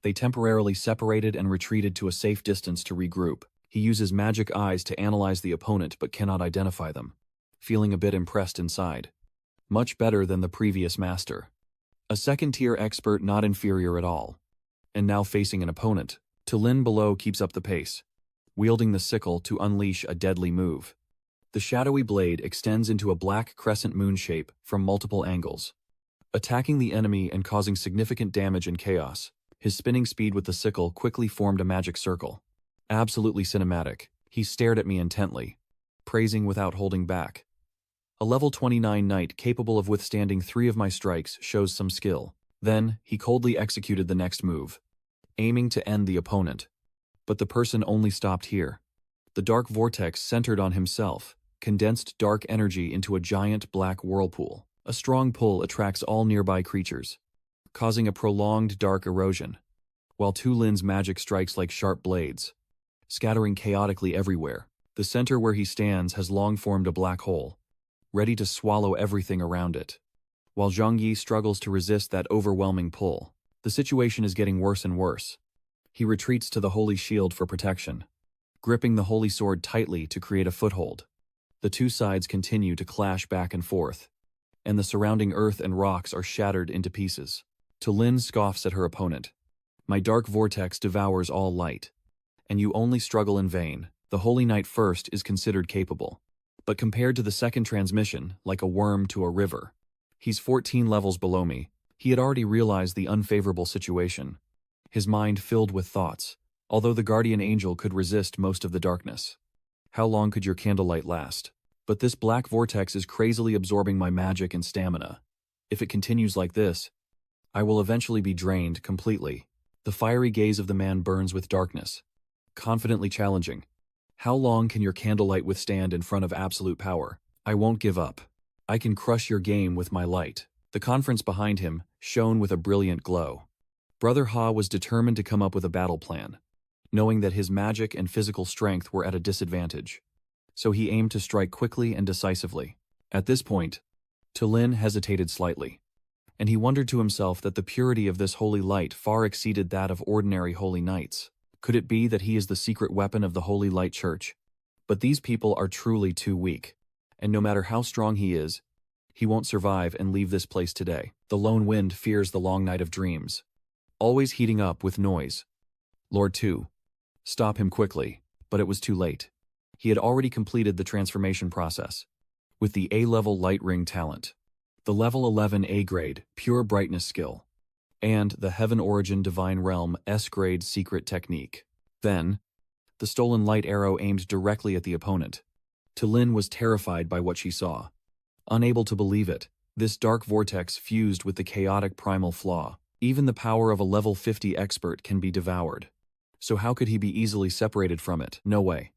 they temporarily separated and retreated to a safe distance to regroup. He uses magic eyes to analyze the opponent but cannot identify them, feeling a bit impressed inside. Much better than the previous master. A second-tier expert not inferior at all. And now facing an opponent, Tu Lin below keeps up the pace, wielding the sickle to unleash a deadly move. The shadowy blade extends into a black crescent moon shape from multiple angles, attacking the enemy and causing significant damage and chaos. His spinning speed with the sickle quickly formed a magic circle. Absolutely cinematic. He stared at me intently, praising without holding back. A level 29 knight capable of withstanding 3 of my strikes shows some skill. Then, he coldly executed the next move, aiming to end the opponent. But the person only stopped here. The dark vortex centered on himself, condensed dark energy into a giant black whirlpool. A strong pull attracts all nearby creatures, causing a prolonged dark erosion, while Tu Lin's magic strikes like sharp blades, scattering chaotically everywhere. The center where he stands has long formed a black hole, ready to swallow everything around it. While Zhang Yi struggles to resist that overwhelming pull, the situation is getting worse and worse. He retreats to the holy shield for protection, gripping the holy sword tightly to create a foothold. The two sides continue to clash back and forth, and the surrounding earth and rocks are shattered into pieces. Tu Lin scoffs at her opponent. My dark vortex devours all light, and you only struggle in vain. The Holy Knight first is considered capable, but compared to the second transmission, like a worm to a river. He's 14 levels below me. He had already realized the unfavorable situation, his mind filled with thoughts, although the guardian angel could resist most of the darkness. How long could your candlelight last? But this black vortex is crazily absorbing my magic and stamina. If it continues like this, I will eventually be drained completely. The fiery gaze of the man burns with darkness, confidently challenging. How long can your candlelight withstand in front of absolute power? I won't give up. I can crush your game with my light. The conference behind him shone with a brilliant glow. Brother Ha was determined to come up with a battle plan, knowing that his magic and physical strength were at a disadvantage. So he aimed to strike quickly and decisively. At this point, Tu Lin hesitated slightly, and he wondered to himself that the purity of this holy light far exceeded that of ordinary holy knights. Could it be that he is the secret weapon of the Holy Light Church? But these people are truly too weak, and no matter how strong he is, he won't survive and leave this place today. The lone wind fears the long night of dreams, always heating up with noise. Lord Tu, stop him quickly, but it was too late. He had already completed the transformation process, with the A-level light ring talent, the level 11 A-grade pure brightness skill, and the Heaven Origin Divine Realm S-grade secret technique. Then, the stolen light arrow aimed directly at the opponent. Tu Lin was terrified by what she saw. Unable to believe it, this dark vortex fused with the chaotic primal flaw. Even the power of a level 50 expert can be devoured. So how could he be easily separated from it? No way.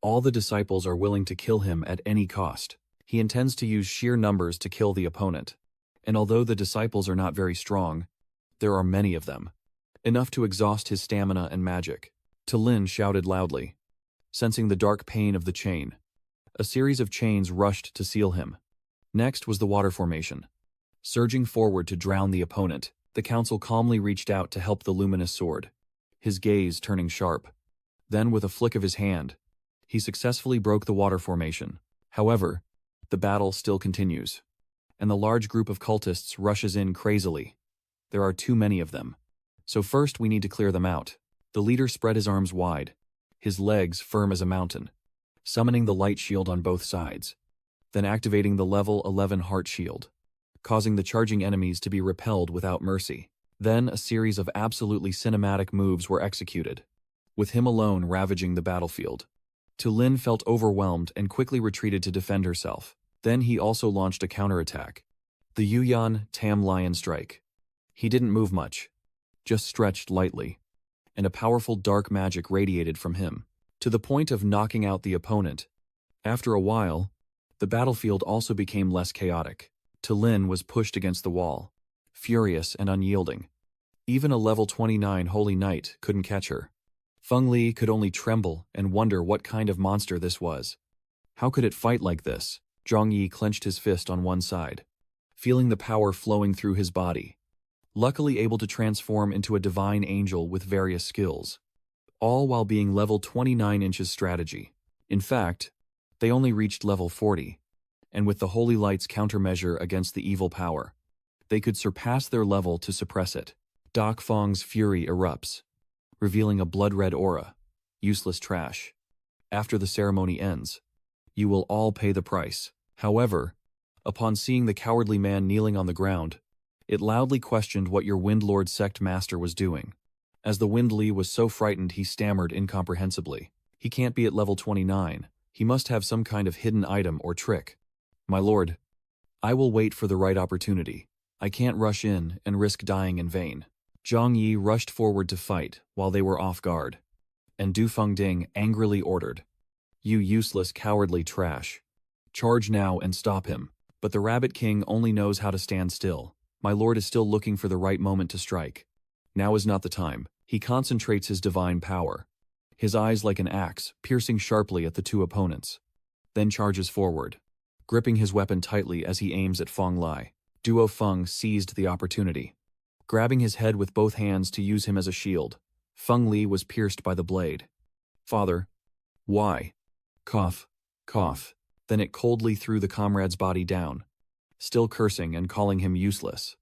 All the disciples are willing to kill him at any cost. He intends to use sheer numbers to kill the opponent. And although the disciples are not very strong, there are many of them, enough to exhaust his stamina and magic. Tu Lin shouted loudly, sensing the dark pain of the chain. A series of chains rushed to seal him. Next was the water formation. Surging forward to drown the opponent, the council calmly reached out to help the luminous sword, his gaze turning sharp. Then, with a flick of his hand, he successfully broke the water formation. However, the battle still continues, and the large group of cultists rushes in crazily. There are too many of them, so first we need to clear them out. The leader spread his arms wide, his legs firm as a mountain, summoning the light shield on both sides, then activating the level 11 heart shield, causing the charging enemies to be repelled without mercy. Then a series of absolutely cinematic moves were executed, with him alone ravaging the battlefield. Tu Lin felt overwhelmed and quickly retreated to defend herself. Then he also launched a counterattack, the Yuyan Tam Lion Strike. He didn't move much, just stretched lightly, and a powerful dark magic radiated from him, to the point of knocking out the opponent. After a while, the battlefield also became less chaotic. Tu Lin was pushed against the wall, furious and unyielding. Even a level 29 Holy Knight couldn't catch her. Feng Li could only tremble and wonder what kind of monster this was. How could it fight like this? Zhang Yi clenched his fist on one side, feeling the power flowing through his body, luckily able to transform into a divine angel with various skills, all while being level 29 inches strategy. In fact, they only reached level 40, and with the Holy Light's countermeasure against the evil power, they could surpass their level to suppress it. Dak Feng's fury erupts, revealing a blood-red aura. Useless trash. After the ceremony ends, you will all pay the price. However, upon seeing the cowardly man kneeling on the ground, it loudly questioned what your Windlord sect master was doing. As the Wind Li was so frightened he stammered incomprehensibly. He can't be at level 29. He must have some kind of hidden item or trick. My lord, I will wait for the right opportunity. I can't rush in and risk dying in vain. Zhang Yi rushed forward to fight while they were off guard, and Du Fengding angrily ordered, "You useless cowardly trash. Charge now and stop him." But the Rabbit King only knows how to stand still. My lord is still looking for the right moment to strike. Now is not the time. He concentrates his divine power. His eyes like an axe, piercing sharply at the two opponents. Then charges forward, gripping his weapon tightly as he aims at Feng Lai. Duo Feng seized the opportunity, grabbing his head with both hands to use him as a shield. Feng Li was pierced by the blade. Father. Why? Cough. Cough. Then it coldly threw the comrade's body down, still cursing and calling him useless.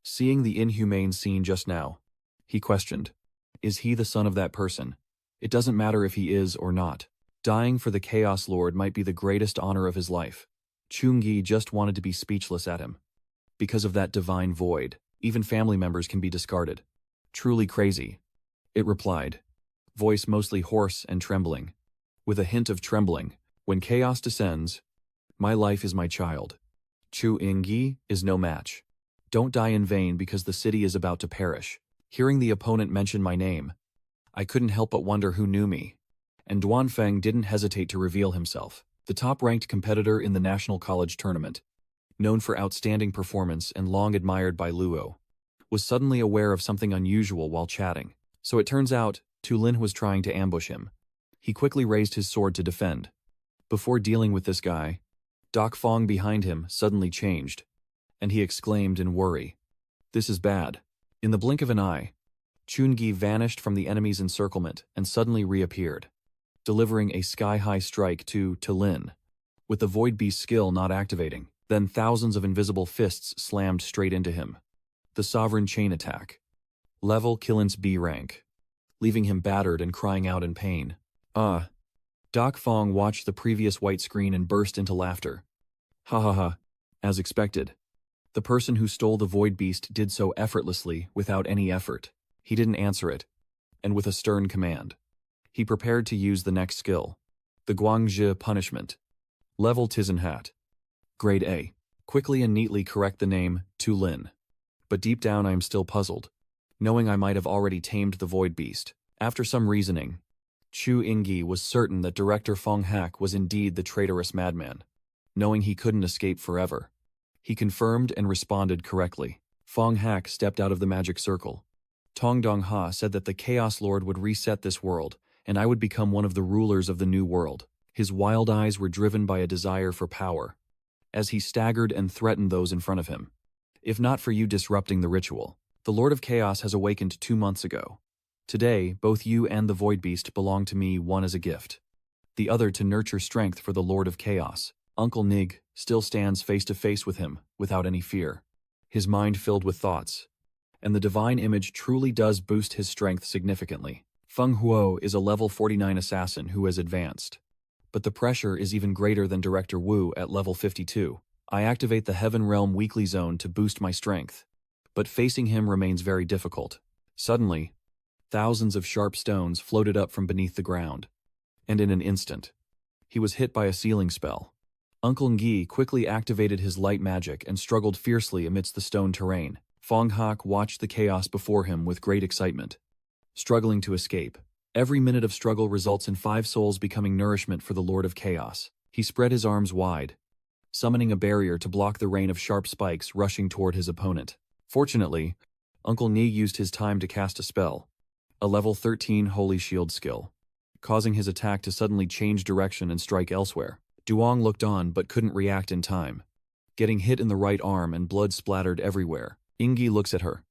Seeing the inhumane scene just now, he questioned, is he the son of that person? It doesn't matter if he is or not. Dying for the Chaos Lord might be the greatest honor of his life. Chungi just wanted to be speechless at him. Because of that divine void, even family members can be discarded. Truly crazy. It replied, voice mostly hoarse and trembling. With a hint of trembling, when chaos descends, my life is my child. Chu Ingyi is no match. Don't die in vain because the city is about to perish. Hearing the opponent mention my name, I couldn't help but wonder who knew me. And Duanfeng didn't hesitate to reveal himself. The top-ranked competitor in the National College Tournament, known for outstanding performance and long admired by Luo, was suddenly aware of something unusual while chatting. So it turns out, Tu Lin was trying to ambush him. He quickly raised his sword to defend. Before dealing with this guy, Doc Fong behind him suddenly changed, and he exclaimed in worry, this is bad. In the blink of an eye, Chungi vanished from the enemy's encirclement and suddenly reappeared, delivering a sky-high strike to Lin, with the Void Beast skill not activating. Then thousands of invisible fists slammed straight into him. The Sovereign Chain Attack. Level Killin's B rank, leaving him battered and crying out in pain. Doc Fong watched the previous white screen and burst into laughter. Ha ha ha. As expected. The person who stole the Void Beast did so effortlessly, without any effort. He didn't answer it, and with a stern command, he prepared to use the next skill. The Guangzhi Punishment. Level Tizen Hat. Grade A. Quickly and neatly correct the name, Tu Lin. But deep down I am still puzzled, knowing I might have already tamed the Void Beast. After some reasoning, Chu Ingyi was certain that Director Feng Hak was indeed the traitorous madman. Knowing he couldn't escape forever, he confirmed and responded correctly. Feng Hak stepped out of the magic circle. Tong Dong Ha said that the Chaos Lord would reset this world, and I would become one of the rulers of the new world. His wild eyes were driven by a desire for power, as he staggered and threatened those in front of him. If not for you disrupting the ritual, the Lord of Chaos has awakened 2 months ago. Today, both you and the Void Beast belong to me, one as a gift, the other to nurture strength for the Lord of Chaos. Uncle Nig still stands face to face with him, without any fear, his mind filled with thoughts. And the divine image truly does boost his strength significantly. Feng Huo is a level 49 assassin who has advanced, but the pressure is even greater than Director Wu at level 52. I activate the Heaven Realm Weekly Zone to boost my strength, but facing him remains very difficult. Suddenly, thousands of sharp stones floated up from beneath the ground, and in an instant, he was hit by a sealing spell. Uncle Ngi quickly activated his light magic and struggled fiercely amidst the stone terrain. Feng Hak watched the chaos before him with great excitement, struggling to escape. Every minute of struggle results in 5 souls becoming nourishment for the Lord of Chaos. He spread his arms wide, summoning a barrier to block the rain of sharp spikes rushing toward his opponent. Fortunately, Uncle Ni used his time to cast a spell, a level 13 Holy Shield skill, causing his attack to suddenly change direction and strike elsewhere. Duong looked on but couldn't react in time, getting hit in the right arm and blood splattered everywhere. Ingyi looks at her,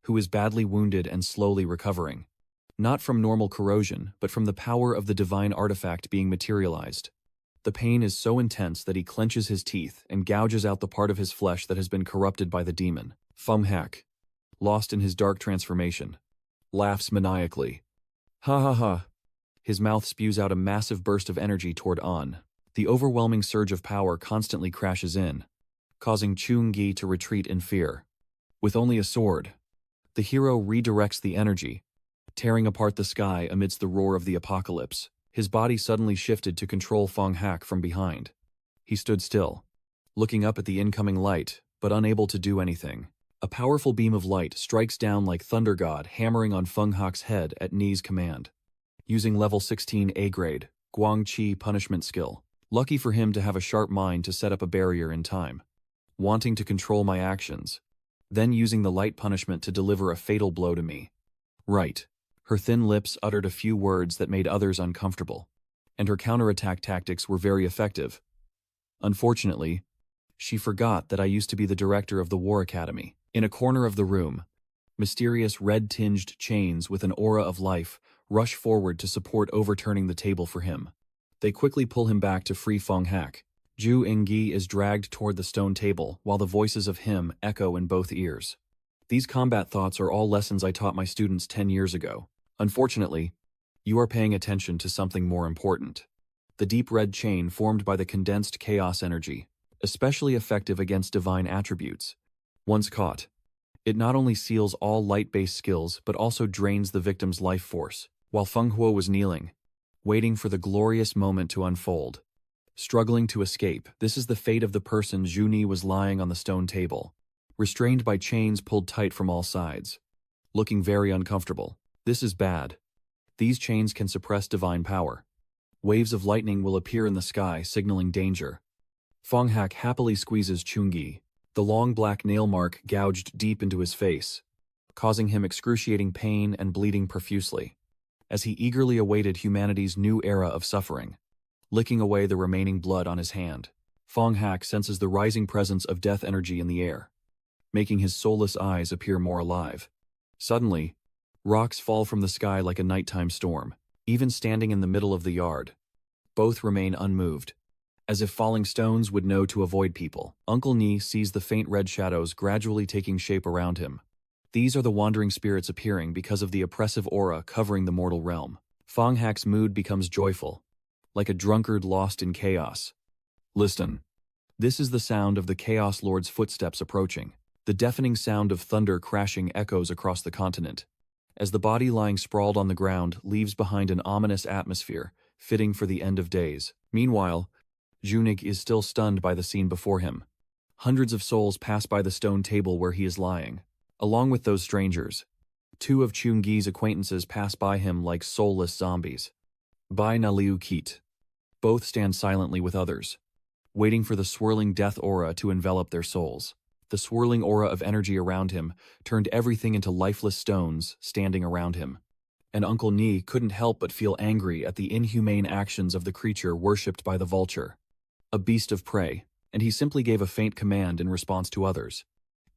who is badly wounded and slowly recovering, not from normal corrosion, but from the power of the divine artifact being materialized. The pain is so intense that he clenches his teeth and gouges out the part of his flesh that has been corrupted by the demon. Feng Hak, lost in his dark transformation, laughs maniacally. Ha ha ha. His mouth spews out a massive burst of energy toward An. The overwhelming surge of power constantly crashes in, causing Chungi to retreat in fear. With only a sword, the hero redirects the energy, tearing apart the sky amidst the roar of the apocalypse. His body suddenly shifted to control Feng Hak from behind. He stood still, looking up at the incoming light, but unable to do anything. A powerful beam of light strikes down like Thunder God, hammering on Feng Hak's head at Ni's command. Using level 16 A-grade, Guangqi punishment skill. Lucky for him to have a sharp mind to set up a barrier in time. Wanting to control my actions, then using the light punishment to deliver a fatal blow to me. Right. Her thin lips uttered a few words that made others uncomfortable, and her counterattack tactics were very effective. Unfortunately, she forgot that I used to be the director of the War Academy. In a corner of the room, mysterious red-tinged chains with an aura of life rush forward to support overturning the table for him. They quickly pull him back to free Fong Hak. Zhu Yingyi is dragged toward the stone table while the voices of him echo in both ears. These combat thoughts are all lessons I taught my students 10 years ago. Unfortunately, you are paying attention to something more important. The deep red chain formed by the condensed chaos energy, especially effective against divine attributes. Once caught, it not only seals all light-based skills but also drains the victim's life force. While Feng Huo was kneeling, waiting for the glorious moment to unfold, struggling to escape, this is the fate of the person Zhu Ni was lying on the stone table, restrained by chains pulled tight from all sides, looking very uncomfortable. This is bad. These chains can suppress divine power. Waves of lightning will appear in the sky, signaling danger. Fong Hak happily squeezes Chungi, the long black nail mark gouged deep into his face, causing him excruciating pain and bleeding profusely, as he eagerly awaited humanity's new era of suffering. Licking away the remaining blood on his hand, Fong Hak senses the rising presence of death energy in the air, making his soulless eyes appear more alive. Suddenly, rocks fall from the sky like a nighttime storm, even standing in the middle of the yard. Both remain unmoved, as if falling stones would know to avoid people. Uncle Ni sees the faint red shadows gradually taking shape around him. These are the wandering spirits appearing because of the oppressive aura covering the mortal realm. Fong Hak's mood becomes joyful, like a drunkard lost in chaos. Listen. This is the sound of the Chaos Lord's footsteps approaching. The deafening sound of thunder crashing echoes across the continent, as the body lying sprawled on the ground leaves behind an ominous atmosphere, fitting for the end of days. Meanwhile, Junig is still stunned by the scene before him. Hundreds of souls pass by the stone table where he is lying. Along with those strangers, two of Chungi's acquaintances pass by him like soulless zombies. Bai na Liu Kit. Both stand silently with others, waiting for the swirling death aura to envelop their souls. The swirling aura of energy around him turned everything into lifeless stones standing around him. And Uncle Ni couldn't help but feel angry at the inhumane actions of the creature worshipped by the vulture. A beast of prey, and he simply gave a faint command in response to others.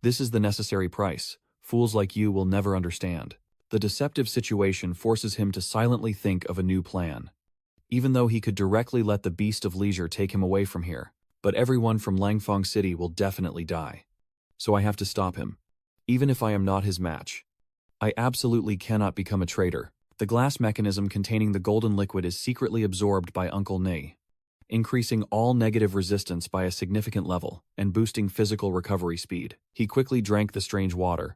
This is the necessary price. Fools like you will never understand. The deceptive situation forces him to silently think of a new plan. Even though he could directly let the beast of leisure take him away from here, but everyone from Langfang City will definitely die. So I have to stop him. Even if I am not his match, I absolutely cannot become a traitor. The glass mechanism containing the golden liquid is secretly absorbed by Uncle Ni, increasing all negative resistance by a significant level and boosting physical recovery speed. He quickly drank the strange water,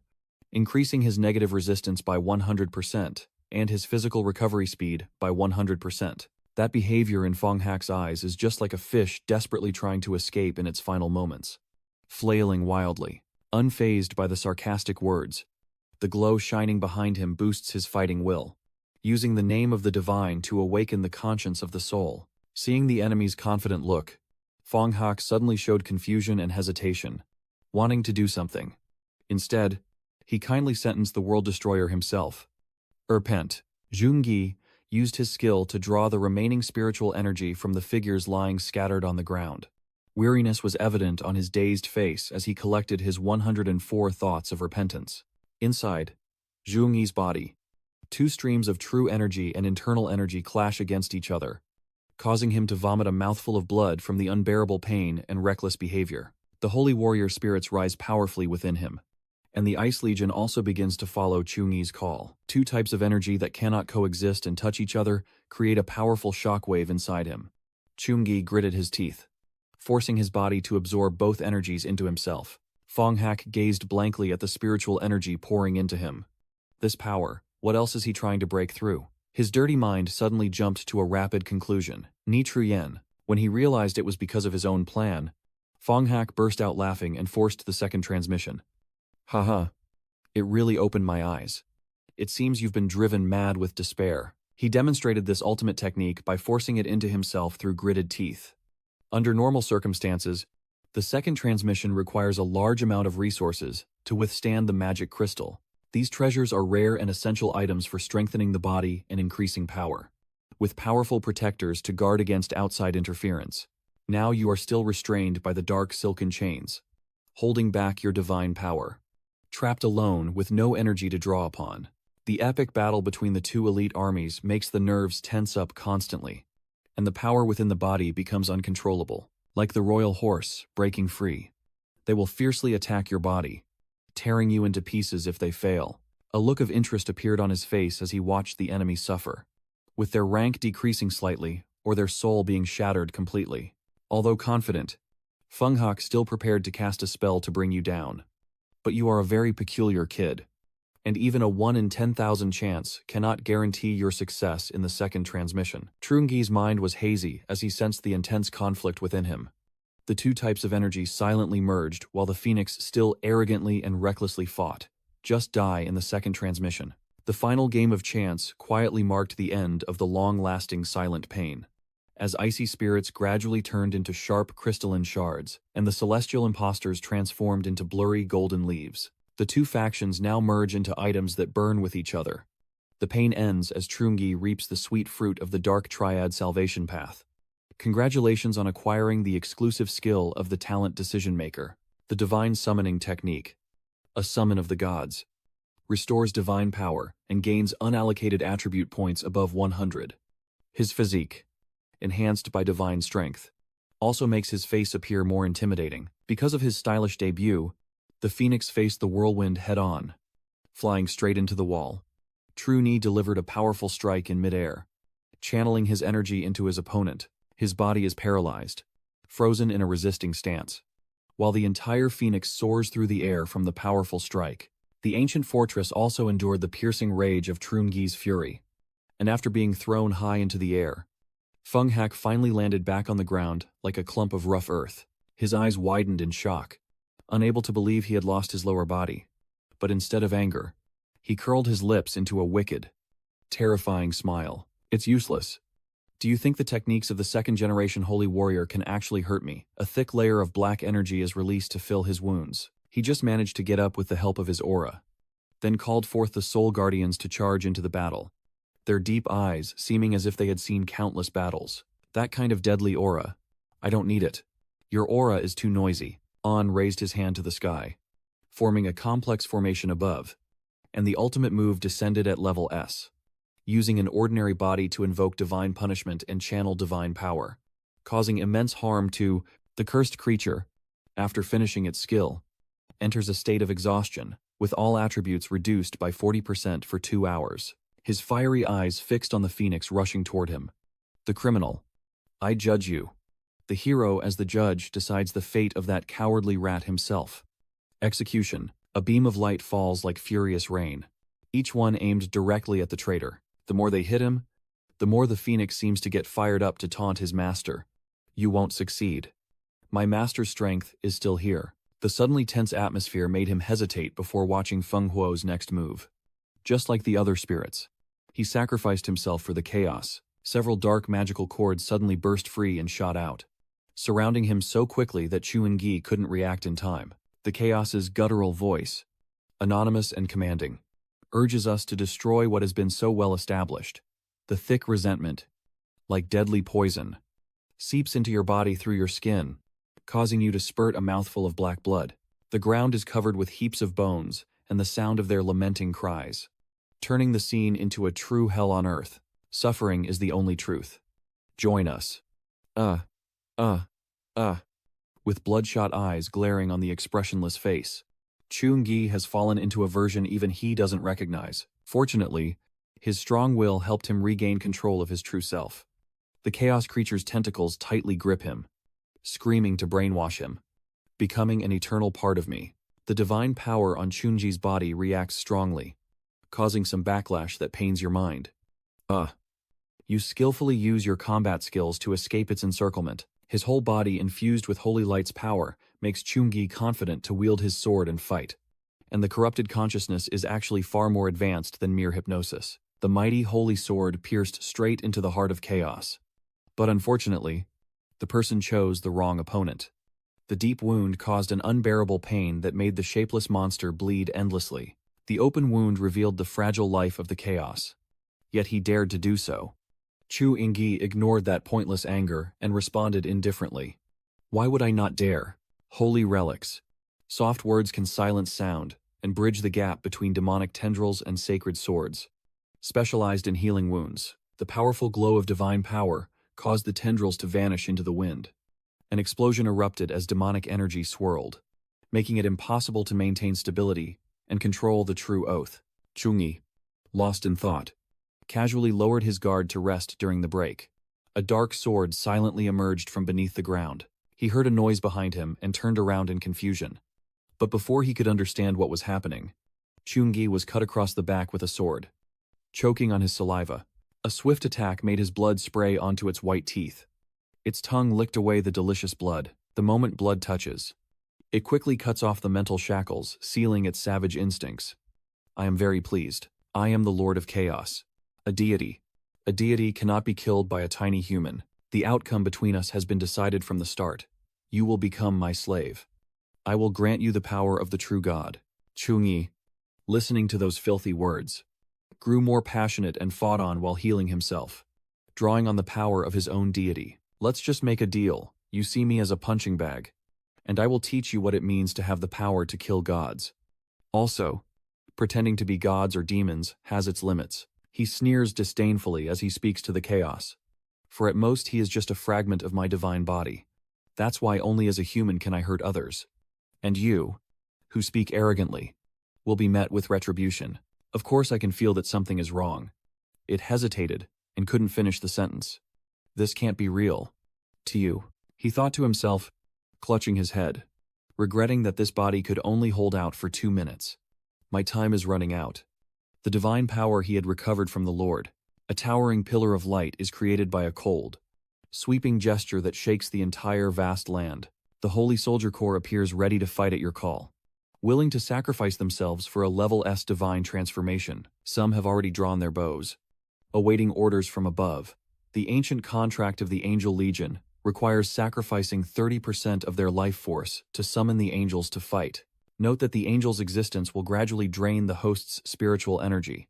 increasing his negative resistance by 100% and his physical recovery speed by 100%. That behavior in Fong Hak's eyes is just like a fish desperately trying to escape in its final moments. Flailing wildly, unfazed by the sarcastic words, the glow shining behind him boosts his fighting will, using the name of the divine to awaken the conscience of the soul. Seeing the enemy's confident look, Fong Hak suddenly showed confusion and hesitation, wanting to do something. Instead, he kindly sentenced the world destroyer himself. Repent. Jungi used his skill to draw the remaining spiritual energy from the figures lying scattered on the ground. Weariness was evident on his dazed face as he collected his 104 thoughts of repentance. Inside Zhongyi's body, two streams of true energy and internal energy clash against each other, causing him to vomit a mouthful of blood from the unbearable pain and reckless behavior. The holy warrior spirits rise powerfully within him, and the Ice Legion also begins to follow Chungi's call. Two types of energy that cannot coexist and touch each other create a powerful shockwave inside him. Chungi gritted his teeth, forcing his body to absorb both energies into himself. Fong Hak gazed blankly at the spiritual energy pouring into him. This power, what else is he trying to break through? His dirty mind suddenly jumped to a rapid conclusion. Ni Truyen. When he realized it was because of his own plan, Fong Hak burst out laughing and forced the second transmission. Haha. It really opened my eyes. It seems you've been driven mad with despair. He demonstrated this ultimate technique by forcing it into himself through gritted teeth. Under normal circumstances, The second transmission requires a large amount of resources to withstand the magic crystal. These treasures are rare and essential items for strengthening the body and increasing power, with powerful protectors to guard against outside interference. Now you are still restrained by the dark silken chains, holding back your divine power. Trapped alone with no energy to draw upon. The epic battle between the two elite armies makes the nerves tense up constantly, and the power within the body becomes uncontrollable, like the royal horse breaking free. They will fiercely attack your body, tearing you into pieces if they fail. A look of interest appeared on his face as he watched the enemy suffer, with their rank decreasing slightly or their soul being shattered completely. Although confident, Feng Hak still prepared to cast a spell to bring you down. But you are a very peculiar kid, and even a 1 in 10,000 chance cannot guarantee your success in the second transmission. Trungi's mind was hazy as he sensed the intense conflict within him. The two types of energy silently merged while the Phoenix still arrogantly and recklessly fought. Just die in the second transmission. The final game of chance quietly marked the end of the long-lasting silent pain, as icy spirits gradually turned into sharp crystalline shards, and the celestial impostors transformed into blurry golden leaves. The two factions now merge into items that burn with each other. The pain ends as Trungi reaps the sweet fruit of the Dark Triad salvation path. Congratulations on acquiring the exclusive skill of the Talent Decision Maker. The Divine Summoning Technique, a summon of the gods, restores divine power and gains unallocated attribute points above 100. His physique, enhanced by divine strength, also makes his face appear more intimidating. Because of his stylish debut, the Phoenix faced the whirlwind head-on, flying straight into the wall. Trungi delivered a powerful strike in midair, channeling his energy into his opponent. His body is paralyzed, frozen in a resisting stance, while the entire Phoenix soars through the air from the powerful strike. The ancient fortress also endured the piercing rage of Trungi's fury, and after being thrown high into the air, Feng Hak finally landed back on the ground like a clump of rough earth. His eyes widened in shock, unable to believe he had lost his lower body. But instead of anger, he curled his lips into a wicked, terrifying smile. It's useless. Do you think the techniques of the second-generation Holy Warrior can actually hurt me? A thick layer of black energy is released to fill his wounds. He just managed to get up with the help of his aura, then called forth the Soul Guardians to charge into the battle, their deep eyes seeming as if they had seen countless battles. That kind of deadly aura. I don't need it. Your aura is too noisy. An raised his hand to the sky, forming a complex formation above, and the ultimate move descended at level S, using an ordinary body to invoke divine punishment and channel divine power, causing immense harm to the cursed creature. After finishing its skill, enters a state of exhaustion, with all attributes reduced by 40% for 2 hours. His fiery eyes fixed on the Phoenix rushing toward him. The criminal. I judge you. The hero, as the judge, decides the fate of that cowardly rat himself. Execution. A beam of light falls like furious rain, each one aimed directly at the traitor. The more they hit him, the more the Phoenix seems to get fired up to taunt his master. You won't succeed. My master's strength is still here. The suddenly tense atmosphere made him hesitate before watching Feng Huo's next move. Just like the other spirits, he sacrificed himself for the chaos. Several dark magical cords suddenly burst free and shot out, surrounding him so quickly that Chuan-Gi couldn't react in time. The chaos's guttural voice, anonymous and commanding, urges us to destroy what has been so well established. The thick resentment, like deadly poison, seeps into your body through your skin, causing you to spurt a mouthful of black blood. The ground is covered with heaps of bones and the sound of their lamenting cries, turning the scene into a true hell on earth. Suffering is the only truth. Join us. With bloodshot eyes glaring on the expressionless face, Chuan-Gi has fallen into a version even he doesn't recognize. Fortunately, his strong will helped him regain control of his true self. The chaos creature's tentacles tightly grip him, screaming to brainwash him. Becoming an eternal part of me. The divine power on Chuan-Gi's body reacts strongly, causing some backlash that pains your mind. You skillfully use your combat skills to escape its encirclement. His whole body infused with Holy Light's power makes Chuan-Gi confident to wield his sword and fight. And the corrupted consciousness is actually far more advanced than mere hypnosis. The mighty holy sword pierced straight into the heart of chaos. But unfortunately, the person chose the wrong opponent. The deep wound caused an unbearable pain that made the shapeless monster bleed endlessly. The open wound revealed the fragile life of the chaos. Yet he dared to do so. Chu Ingyi ignored that pointless anger and responded indifferently. Why would I not dare? Holy relics. Soft words can silence sound and bridge the gap between demonic tendrils and sacred swords. Specialized in healing wounds, the powerful glow of divine power caused the tendrils to vanish into the wind. An explosion erupted as demonic energy swirled, making it impossible to maintain stability and control the true oath. Chungyi, lost in thought, casually lowered his guard to rest during the break. A dark sword silently emerged from beneath the ground. He heard a noise behind him and turned around in confusion. But before he could understand what was happening, Chungyi was cut across the back with a sword. Choking on his saliva, a swift attack made his blood spray onto its white teeth. Its tongue licked away the delicious blood. The moment blood touches, it quickly cuts off the mental shackles, sealing its savage instincts. I am very pleased. I am the Lord of Chaos. A deity. A deity cannot be killed by a tiny human. The outcome between us has been decided from the start. You will become my slave. I will grant you the power of the true God. Chungyi, listening to those filthy words, grew more passionate and fought on while healing himself, drawing on the power of his own deity. Let's just make a deal. You see me as a punching bag, and I will teach you what it means to have the power to kill gods. Also, pretending to be gods or demons has its limits. He sneers disdainfully as he speaks to the chaos. For at most he is just a fragment of my divine body. That's why only as a human can I hurt others. And you, who speak arrogantly, will be met with retribution. Of course I can feel that something is wrong. It hesitated and couldn't finish the sentence. This can't be real. To you, he thought to himself, clutching his head, regretting that this body could only hold out for 2 minutes. My time is running out. The divine power he had recovered from the Lord, a towering pillar of light, is created by a cold, sweeping gesture that shakes the entire vast land. The Holy Soldier Corps appears ready to fight at your call, willing to sacrifice themselves for a level S divine transformation. Some have already drawn their bows, awaiting orders from above. The ancient contract of the Angel Legion requires sacrificing 30% of their life force to summon the angels to fight. Note that the angels' existence will gradually drain the host's spiritual energy,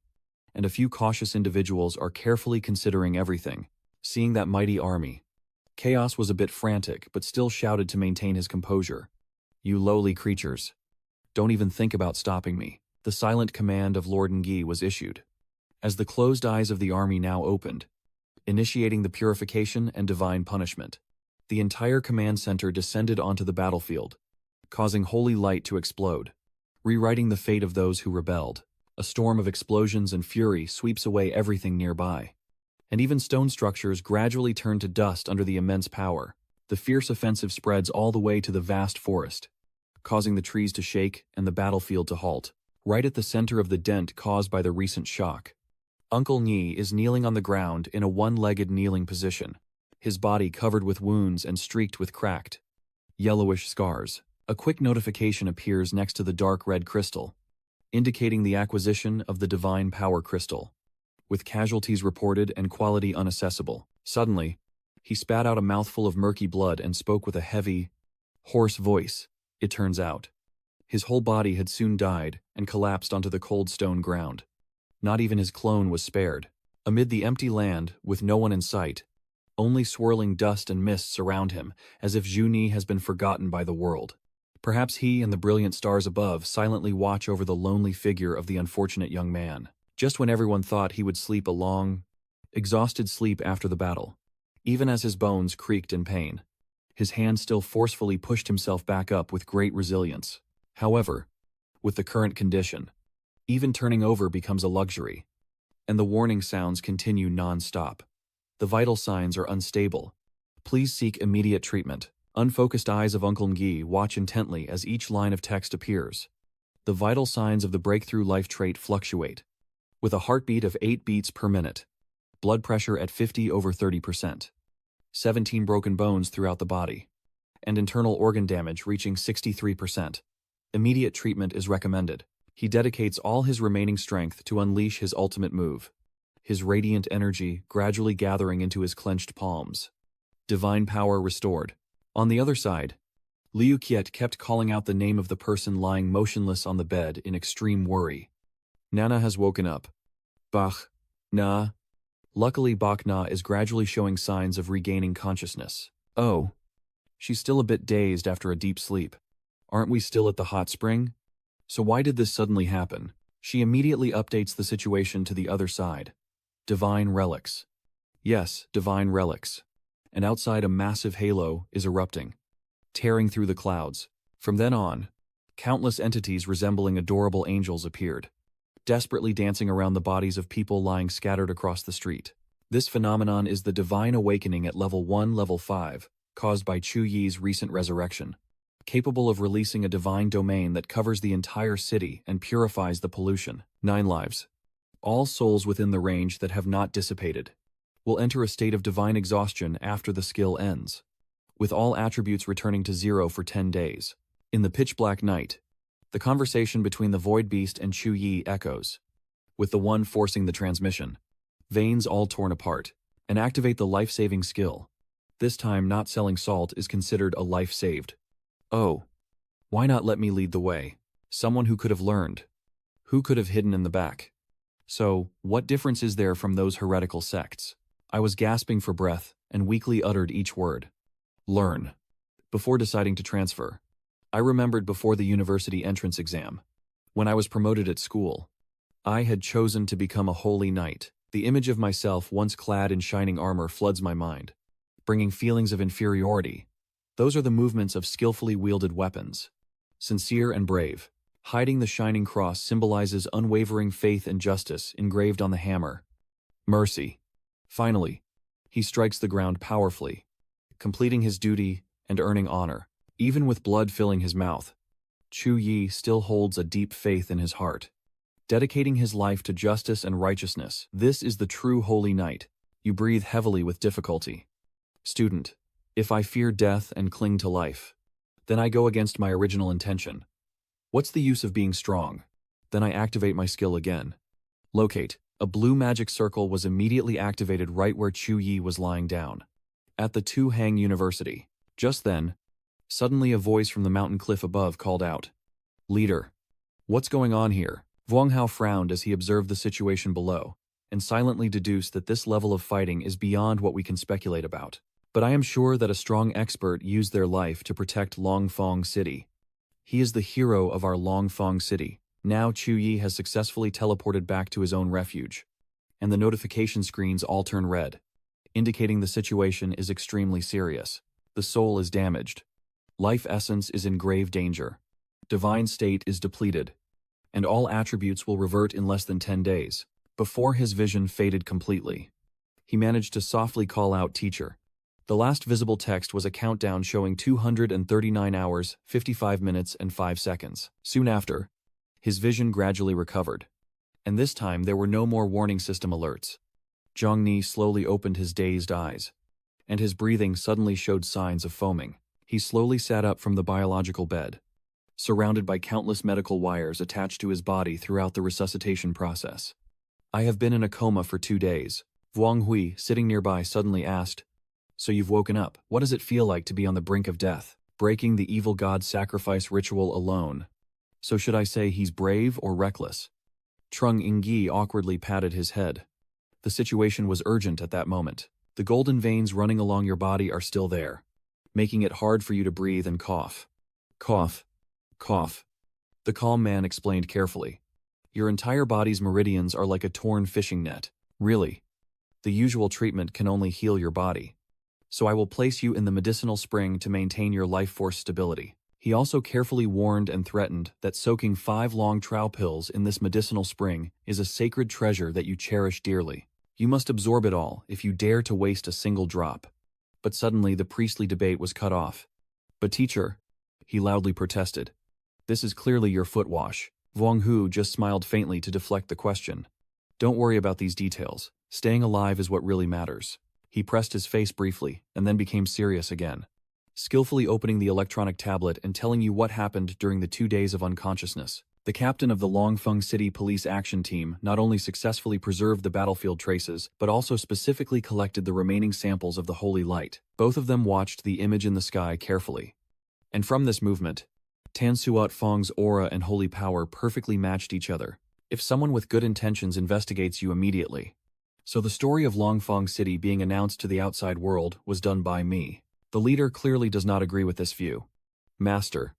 and a few cautious individuals are carefully considering everything. Seeing that mighty army, Chaos was a bit frantic but still shouted to maintain his composure. You lowly creatures, don't even think about stopping me. The silent command of Lord Ngyi was issued, as the closed eyes of the army now opened, initiating the purification and divine punishment. The entire command center descended onto the battlefield, causing holy light to explode, rewriting the fate of those who rebelled. A storm of explosions and fury sweeps away everything nearby, and even stone structures gradually turn to dust under the immense power. The fierce offensive spreads all the way to the vast forest, causing the trees to shake and the battlefield to halt. Right at the center of the dent caused by the recent shock, Uncle Ngyi is kneeling on the ground in a one-legged kneeling position, his body covered with wounds and streaked with cracked, yellowish scars. A quick notification appears next to the dark red crystal, indicating the acquisition of the divine power crystal, with casualties reported and quality unaccessible. Suddenly, he spat out a mouthful of murky blood and spoke with a heavy, hoarse voice. It turns out, his whole body had soon died and collapsed onto the cold stone ground. Not even his clone was spared. Amid the empty land, with no one in sight, only swirling dust and mists around him, as if Zhu has been forgotten by the world. Perhaps he and the brilliant stars above silently watch over the lonely figure of the unfortunate young man. Just when everyone thought he would sleep a long, exhausted sleep after the battle, even as his bones creaked in pain, his hand still forcefully pushed himself back up with great resilience. However, with the current condition, even turning over becomes a luxury, and the warning sounds continue non-stop. The vital signs are unstable. Please seek immediate treatment. Unfocused eyes of Uncle Ngyi watch intently as each line of text appears. The vital signs of the breakthrough life trait fluctuate, with a heartbeat of 8 beats per minute, blood pressure at 50/30%, 17 broken bones throughout the body, and internal organ damage reaching 63%. Immediate treatment is recommended. He dedicates all his remaining strength to unleash his ultimate move, his radiant energy gradually gathering into his clenched palms. Divine power restored. On the other side, Liu Qiet kept calling out the name of the person lying motionless on the bed in extreme worry. Nana has woken up. Bach. Na. Luckily Bach Na is gradually showing signs of regaining consciousness. Oh. She's still a bit dazed after a deep sleep. Aren't we still at the hot spring? So why did this suddenly happen? She immediately updates the situation to the other side. Divine relics. Yes, divine relics. And outside a massive halo is erupting, tearing through the clouds. From then on, countless entities resembling adorable angels appeared, desperately dancing around the bodies of people lying scattered across the street. This phenomenon is the divine awakening at level 1, level 5, caused by Chu Yi's recent resurrection, capable of releasing a divine domain that covers the entire city and purifies the pollution. 9 lives. All souls within the range that have not dissipated will enter a state of divine exhaustion after the skill ends, with all attributes returning to 0 for 10 days. In the pitch-black night, the conversation between the Void Beast and Chu Yi echoes, with the one forcing the transmission. Veins all torn apart, and activate the life-saving skill. This time not selling salt is considered a life saved. Oh, why not let me lead the way? Someone who could have learned. Who could have hidden in the back? So, what difference is there from those heretical sects? I was gasping for breath and weakly uttered each word. Learn. Before deciding to transfer, I remembered before the university entrance exam, when I was promoted at school, I had chosen to become a holy knight. The image of myself once clad in shining armor floods my mind, bringing feelings of inferiority. Those are the movements of skillfully wielded weapons. Sincere and brave. Hiding the shining cross symbolizes unwavering faith and justice engraved on the hammer. Mercy. Finally, he strikes the ground powerfully, completing his duty and earning honor. Even with blood filling his mouth, Chu Yi still holds a deep faith in his heart, dedicating his life to justice and righteousness. This is the true holy knight. You breathe heavily with difficulty. Student, if I fear death and cling to life, then I go against my original intention. What's the use of being strong? Then I activate my skill again. Locate. A blue magic circle was immediately activated right where Chu Yi was lying down, at the Tu Hang University. Just then, suddenly a voice from the mountain cliff above called out, "Leader, what's going on here?" Wang Hao frowned as he observed the situation below, and silently deduced that this level of fighting is beyond what we can speculate about. But I am sure that a strong expert used their life to protect Longfong City. He is the hero of our Longfong City. Now Chu Yi has successfully teleported back to his own refuge, and the notification screens all turn red, indicating the situation is extremely serious. The soul is damaged. Life essence is in grave danger. Divine state is depleted, and all attributes will revert in less than 10 days. Before his vision faded completely, he managed to softly call out "Teacher." The last visible text was a countdown showing 239 hours, 55 minutes, and 5 seconds. Soon after, his vision gradually recovered, and this time there were no more warning system alerts. Zhongni slowly opened his dazed eyes, and his breathing suddenly showed signs of foaming. He slowly sat up from the biological bed, surrounded by countless medical wires attached to his body throughout the resuscitation process. "I have been in a coma for 2 days. Wang Hui, sitting nearby, suddenly asked, "So you've woken up. What does it feel like to be on the brink of death? Breaking the evil god's sacrifice ritual alone. So should I say he's brave or reckless?" Trung Ingyi awkwardly patted his head. The situation was urgent at that moment. The golden veins running along your body are still there, making it hard for you to breathe and cough. Cough. Cough. The calm man explained carefully. Your entire body's meridians are like a torn fishing net. Really. The usual treatment can only heal your body. So I will place you in the medicinal spring to maintain your life force stability. He also carefully warned and threatened that soaking 5 long trao pills in this medicinal spring is a sacred treasure that you cherish dearly. You must absorb it all if you dare to waste a single drop. But suddenly the priestly debate was cut off. "But teacher," he loudly protested, "this is clearly your foot wash." Wang Hu just smiled faintly to deflect the question. "Don't worry about these details. Staying alive is what really matters." He pressed his face briefly and then became serious again, skillfully opening the electronic tablet and telling you what happened during the 2 days of unconsciousness. The captain of the Longfeng City Police Action Team not only successfully preserved the battlefield traces, but also specifically collected the remaining samples of the holy light. Both of them watched the image in the sky carefully, And from this movement, Tan Suat Fong's aura and holy power perfectly matched each other. If someone with good intentions investigates you immediately. So the story of Longfong City being announced to the outside world was done by me. The leader clearly does not agree with this view. Master,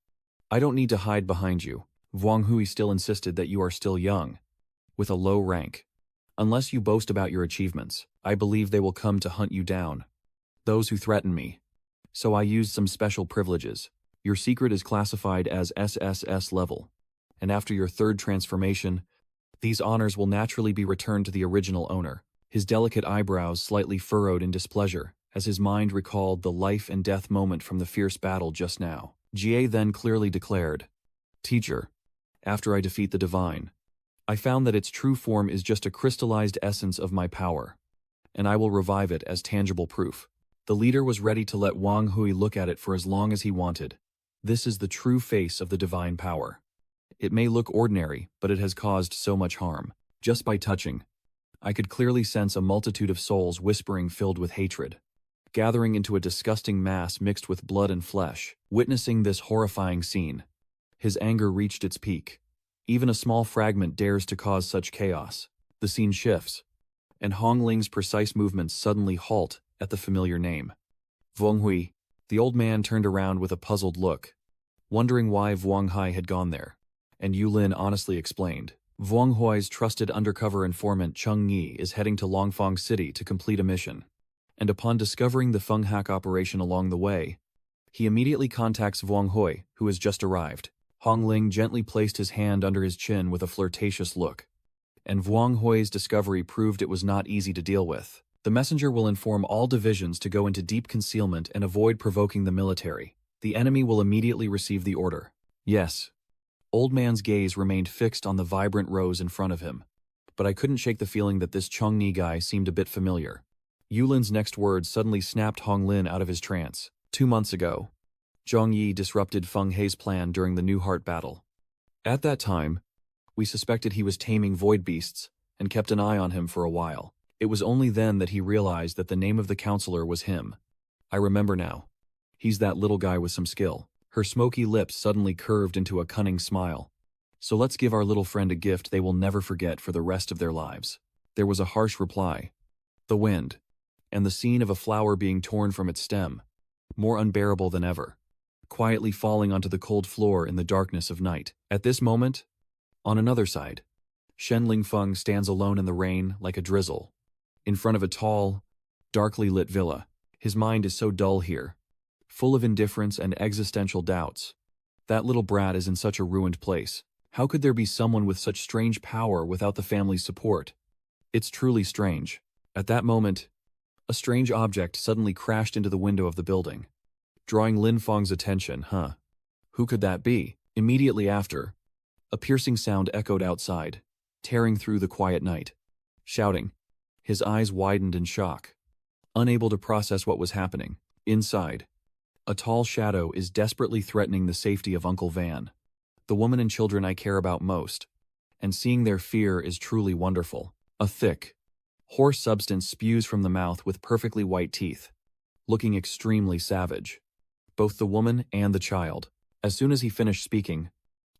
I don't need to hide behind you. Vuong Hui still insisted that you are still young, with a low rank. Unless you boast about your achievements, I believe they will come to hunt you down. Those who threaten me. So I used some special privileges. Your secret is classified as SSS level. And after your third transformation, these honors will naturally be returned to the original owner. His delicate eyebrows slightly furrowed in displeasure, as his mind recalled the life and death moment from the fierce battle just now. Jie then clearly declared, Teacher, after I defeat the divine, I found that its true form is just a crystallized essence of my power, and I will revive it as tangible proof. The leader was ready to let Wang Hui look at it for as long as he wanted. This is the true face of the divine power. It may look ordinary, but it has caused so much harm. Just by touching, I could clearly sense a multitude of souls whispering filled with hatred, gathering into a disgusting mass mixed with blood and flesh. Witnessing this horrifying scene, his anger reached its peak. Even a small fragment dares to cause such chaos. The scene shifts, and Hong Ling's precise movements suddenly halt at the familiar name. Vuong Hui. The old man turned around with a puzzled look, wondering why Vuong Hai had gone there. And Yulin honestly explained. Vuong Hui's trusted undercover informant Cheng Yi is heading to Longfong City to complete a mission. And upon discovering the Feng Hack operation along the way, he immediately contacts Vuong Hui, who has just arrived. Hong Ling gently placed his hand under his chin with a flirtatious look. And Vuong Hui's discovery proved it was not easy to deal with. The messenger will inform all divisions to go into deep concealment and avoid provoking the military. The enemy will immediately receive the order. Yes. Old man's gaze remained fixed on the vibrant rose in front of him. But I couldn't shake the feeling that this Cheng Ni guy seemed a bit familiar. Yulin's next words suddenly snapped Hong Lin out of his trance. 2 months ago, Zhang Yi disrupted Feng Hei's plan during the New Heart battle. At that time, we suspected he was taming void beasts and kept an eye on him for a while. It was only then that he realized that the name of the counselor was him. I remember now. He's that little guy with some skill. Her smoky lips suddenly curved into a cunning smile. So let's give our little friend a gift they will never forget for the rest of their lives. There was a harsh reply. The wind. And the scene of a flower being torn from its stem. More unbearable than ever. Quietly falling onto the cold floor in the darkness of night. At this moment, on another side, Shen Lingfeng stands alone in the rain like a drizzle, in front of a tall, darkly lit villa. His mind is so dull here, full of indifference and existential doubts. That little brat is in such a ruined place. How could there be someone with such strange power without the family's support? It's truly strange. At that moment, a strange object suddenly crashed into the window of the building, drawing Lin Feng's attention. Who could that be? Immediately after, a piercing sound echoed outside, tearing through the quiet night. Shouting. His eyes widened in shock, unable to process what was happening. Inside, a tall shadow is desperately threatening the safety of Uncle Van, the woman and children I care about most, and seeing their fear is truly wonderful. A thick, hoarse substance spews from the mouth with perfectly white teeth, looking extremely savage. Both the woman and the child. As soon as he finished speaking,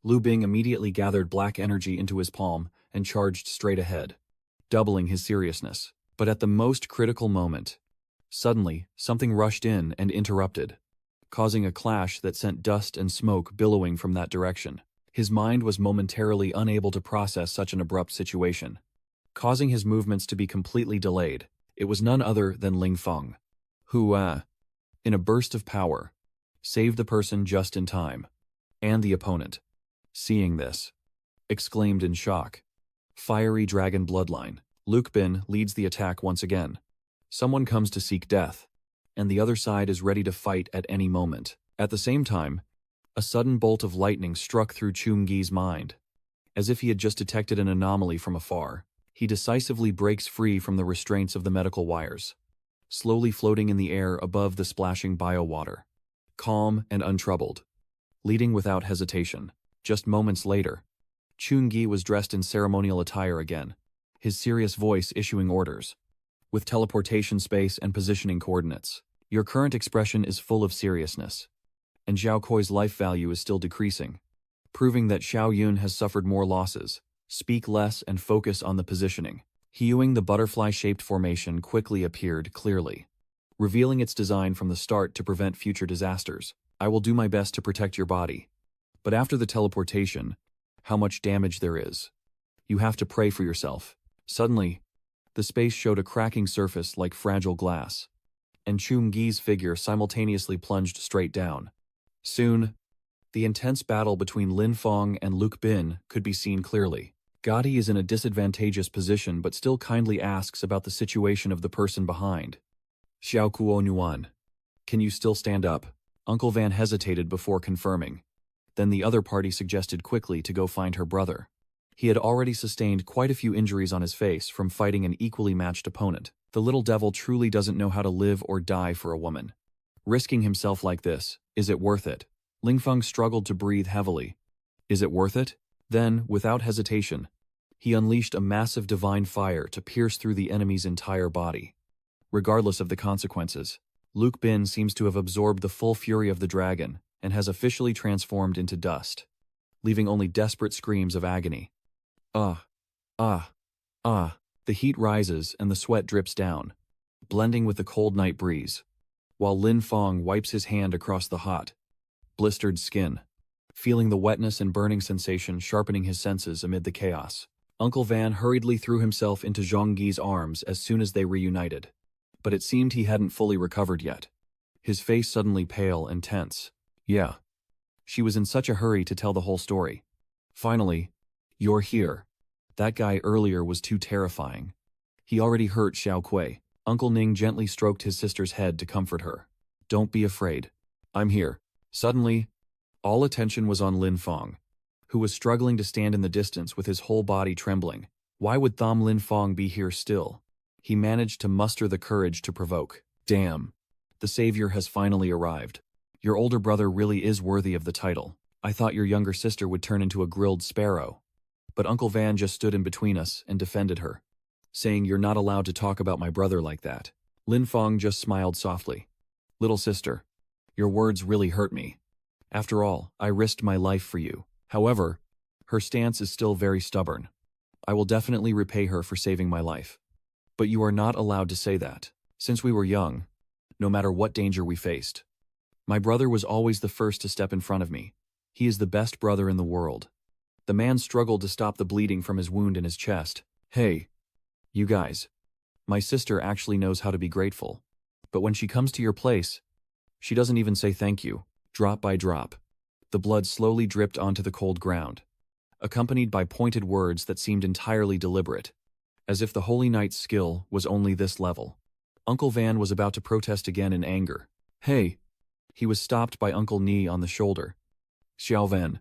Lu Bing immediately gathered black energy into his palm and charged straight ahead, doubling his seriousness. But at the most critical moment, suddenly, something rushed in and interrupted, causing a clash that sent dust and smoke billowing from that direction. His mind was momentarily unable to process such an abrupt situation, causing his movements to be completely delayed. It was none other than Ling Feng, who, in a burst of power, saved the person just in time, and the opponent, seeing this, exclaimed in shock. Fiery Dragon Bloodline. Luke Bin leads the attack once again. Someone comes to seek death, and the other side is ready to fight at any moment. At the same time, a sudden bolt of lightning struck through Chung Gi's mind. As if he had just detected an anomaly from afar, he decisively breaks free from the restraints of the medical wires, slowly floating in the air above the splashing bio-water, calm and untroubled, leading without hesitation. Just moments later, Chung Gi was dressed in ceremonial attire again, his serious voice issuing orders, with teleportation space and positioning coordinates. Your current expression is full of seriousness. and Xiao Kui's life value is still decreasing, proving that Xiao Yun has suffered more losses. Speak less and focus on the positioning. Hewing the butterfly-shaped formation quickly appeared clearly, revealing its design from the start to prevent future disasters. I will do my best to protect your body. But after the teleportation, how much damage there is. You have to pray for yourself. Suddenly, the space showed a cracking surface like fragile glass, and Chum-Gi's figure simultaneously plunged straight down. Soon, the intense battle between Lin Feng and Luke Bin could be seen clearly. Gotti is in a disadvantageous position but still kindly asks about the situation of the person behind. Xiao Kuo Nuan. Can you still stand up? Uncle Van hesitated before confirming. Then the other party suggested quickly to go find her brother. He had already sustained quite a few injuries on his face from fighting an equally matched opponent. The little devil truly doesn't know how to live or die for a woman. Risking himself like this, is it worth it? Lingfeng struggled to breathe heavily. Is it worth it? Then, without hesitation, he unleashed a massive divine fire to pierce through the enemy's entire body. Regardless of the consequences, Luke Bin seems to have absorbed the full fury of the dragon and has officially transformed into dust, leaving only desperate screams of agony. Ah, ah, ah. The heat rises and the sweat drips down, blending with the cold night breeze, while Lin Feng wipes his hand across the hot, blistered skin, feeling the wetness and burning sensation sharpening his senses amid the chaos. Uncle Van hurriedly threw himself into Zhongyi's arms as soon as they reunited, but it seemed he hadn't fully recovered yet. His face suddenly pale and tense. Yeah. She was in such a hurry to tell the whole story. Finally, you're here. That guy earlier was too terrifying. He already hurt Xiao Kui. Uncle Ning gently stroked his sister's head to comfort her. Don't be afraid. I'm here. Suddenly, all attention was on Lin Feng, who was struggling to stand in the distance with his whole body trembling. Why would Tham Lin Feng be here still? He managed to muster the courage to provoke. Damn. The savior has finally arrived. Your older brother really is worthy of the title. I thought your younger sister would turn into a grilled sparrow. But Uncle Van just stood in between us and defended her, saying you're not allowed to talk about my brother like that. Lin Feng just smiled softly. Little sister, your words really hurt me. After all, I risked my life for you. However, her stance is still very stubborn. I will definitely repay her for saving my life. But you are not allowed to say that. Since we were young, no matter what danger we faced, my brother was always the first to step in front of me. He is the best brother in the world. The man struggled to stop the bleeding from his wound in his chest. Hey, you guys. My sister actually knows how to be grateful. But when she comes to your place, she doesn't even say thank you. Drop by drop, the blood slowly dripped onto the cold ground, accompanied by pointed words that seemed entirely deliberate, as if the Holy Knight's skill was only this level. Uncle Van was about to protest again in anger. Hey! He was stopped by Uncle Ni on the shoulder. Xiao Van.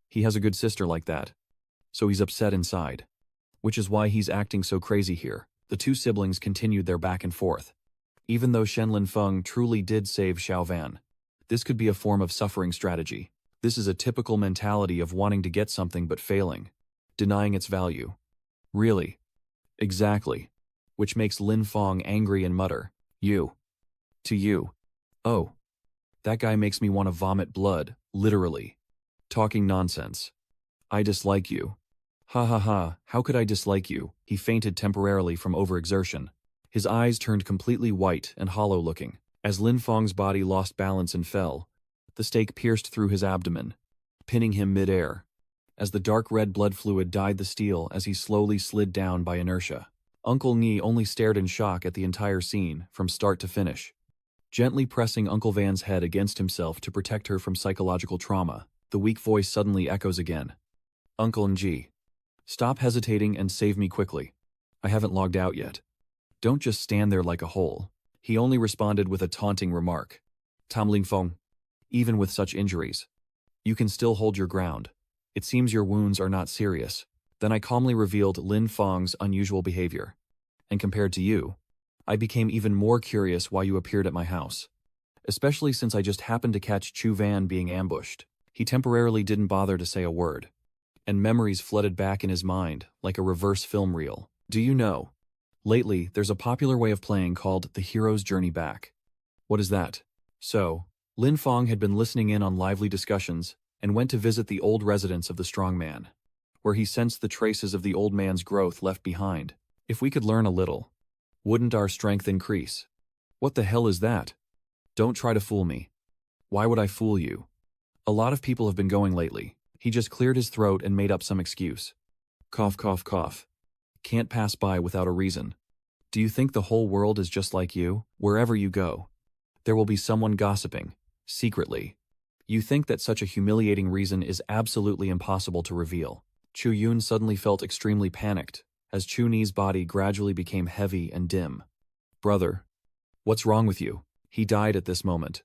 He has a good sister like that, so he's upset inside. Which is why he's acting so crazy here. The two siblings continued their back and forth. Even though Shen Lin Feng truly did save Xiao Van, this could be a form of suffering strategy. This is a typical mentality of wanting to get something but failing, denying its value. Really? Exactly. Which makes Lin Feng angry and mutter, you. To you. Oh. That guy makes me want to vomit blood, literally. Talking nonsense. I dislike you. Ha ha ha, how could I dislike you? He fainted temporarily from overexertion. His eyes turned completely white and hollow-looking. As Lin Feng's body lost balance and fell, the stake pierced through his abdomen, pinning him mid-air, as the dark red blood fluid dyed the steel as he slowly slid down by inertia. Uncle Ni only stared in shock at the entire scene, from start to finish. Gently pressing Uncle Van's head against himself to protect her from psychological trauma, the weak voice suddenly echoes again. Uncle Ng. Stop hesitating and save me quickly. I haven't logged out yet. Don't just stand there like a hole. He only responded with a taunting remark. Tam Lingfeng. Even with such injuries, you can still hold your ground. It seems your wounds are not serious. Then I calmly revealed Lin Feng's unusual behavior. And compared to you, I became even more curious why you appeared at my house. Especially since I just happened to catch Chu Van being ambushed. He temporarily didn't bother to say a word. And memories flooded back in his mind like a reverse film reel. Do you know? Lately, there's a popular way of playing called The Hero's Journey Back. What is that? So, Lin Fong had been listening in on lively discussions and went to visit the old residence of the strong man, where he sensed the traces of the old man's growth left behind. If we could learn a little, wouldn't our strength increase? What the hell is that? Don't try to fool me. Why would I fool you? A lot of people have been going lately. He just cleared his throat and made up some excuse. Cough, cough, cough. Can't pass by without a reason. Do you think the whole world is just like you? Wherever you go, there will be someone gossiping, secretly. You think that such a humiliating reason is absolutely impossible to reveal. Chu Yun suddenly felt extremely panicked, as Chu Ni's body gradually became heavy and dim. Brother, what's wrong with you? He died at this moment,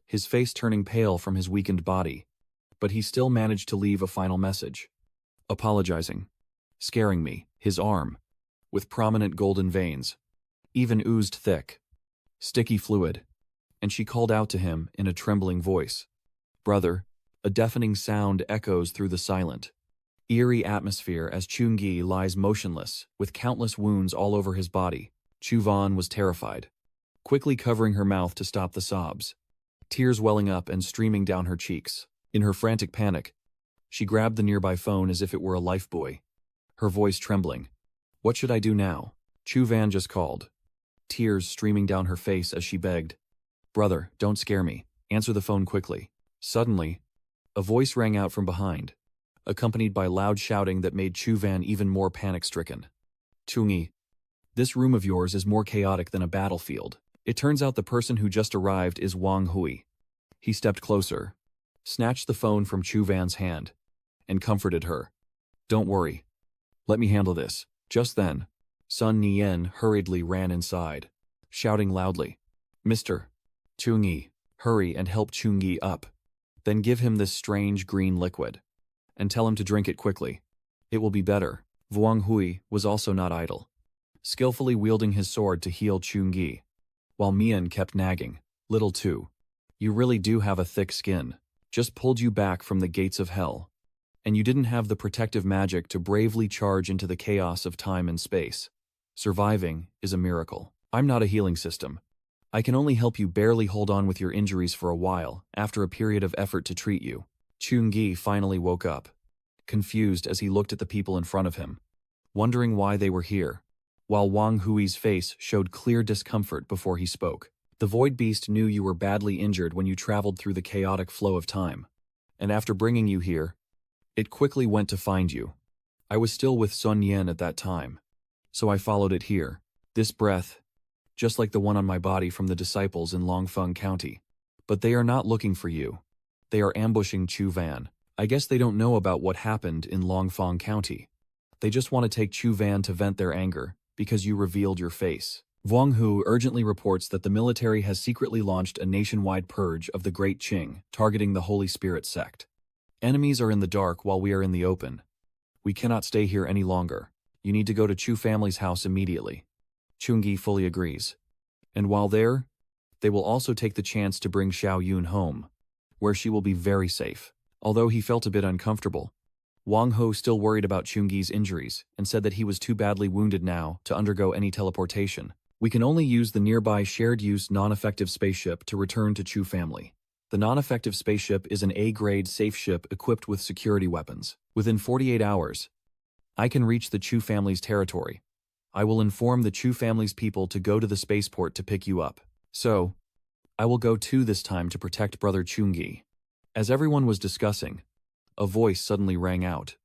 his face turning pale from his weakened body, but he still managed to leave a final message. Apologizing. Scaring me, his arm, with prominent golden veins, even oozed thick, sticky fluid, and she called out to him in a trembling voice. Brother, a deafening sound echoes through the silent, eerie atmosphere as Chungi lies motionless, with countless wounds all over his body. Chu Van was terrified, quickly covering her mouth to stop the sobs, tears welling up and streaming down her cheeks. In her frantic panic, she grabbed the nearby phone as if it were a lifebuoy, her voice trembling. What should I do now? Chu Van just called, tears streaming down her face as she begged. Brother, don't scare me. Answer the phone quickly. Suddenly, a voice rang out from behind, accompanied by loud shouting that made Chu Van even more panic-stricken. Chungi, this room of yours is more chaotic than a battlefield. It turns out the person who just arrived is Wang Hui. He stepped closer, snatched the phone from Chu Van's hand, and comforted her. Don't worry. Let me handle this. Just then, Sun Nian hurriedly ran inside, shouting loudly, Mr. Chungi, hurry and help Chungi up. Then give him this strange green liquid, and tell him to drink it quickly. It will be better. Wang Hui was also not idle, skillfully wielding his sword to heal Chungi, while Mian kept nagging, Little two, you really do have a thick skin. Just pulled you back from the gates of hell. And you didn't have the protective magic to bravely charge into the chaos of time and space. Surviving is a miracle. I'm not a healing system. I can only help you barely hold on with your injuries for a while after a period of effort to treat you. Chungi finally woke up, confused as he looked at the people in front of him, wondering why they were here, while Wang Hui's face showed clear discomfort before he spoke. The Void Beast knew you were badly injured when you traveled through the chaotic flow of time, and after bringing you here, it quickly went to find you. I was still with Sun Yan at that time, so I followed it here. This breath, just like the one on my body from the disciples in Longfeng County. But they are not looking for you. They are ambushing Chu Van. I guess they don't know about what happened in Longfeng County. They just want to take Chu Van to vent their anger, because you revealed your face. Wang Hu urgently reports that the military has secretly launched a nationwide purge of the Great Qing, targeting the Holy Spirit sect. Enemies are in the dark while we are in the open. We cannot stay here any longer. You need to go to Chu family's house immediately. Chungi fully agrees. And while there, they will also take the chance to bring Xiao Yun home, where she will be very safe. Although he felt a bit uncomfortable, Wang Ho still worried about Chungi's injuries and said that he was too badly wounded now to undergo any teleportation. We can only use the nearby shared-use non-effective spaceship to return to Chu family. The non-effective spaceship is an A-grade safe ship equipped with security weapons. Within 48 hours, I can reach the Chu family's territory. I will inform the Chu family's people to go to the spaceport to pick you up. So, I will go too this time to protect Brother Chungi. As everyone was discussing, a voice suddenly rang out.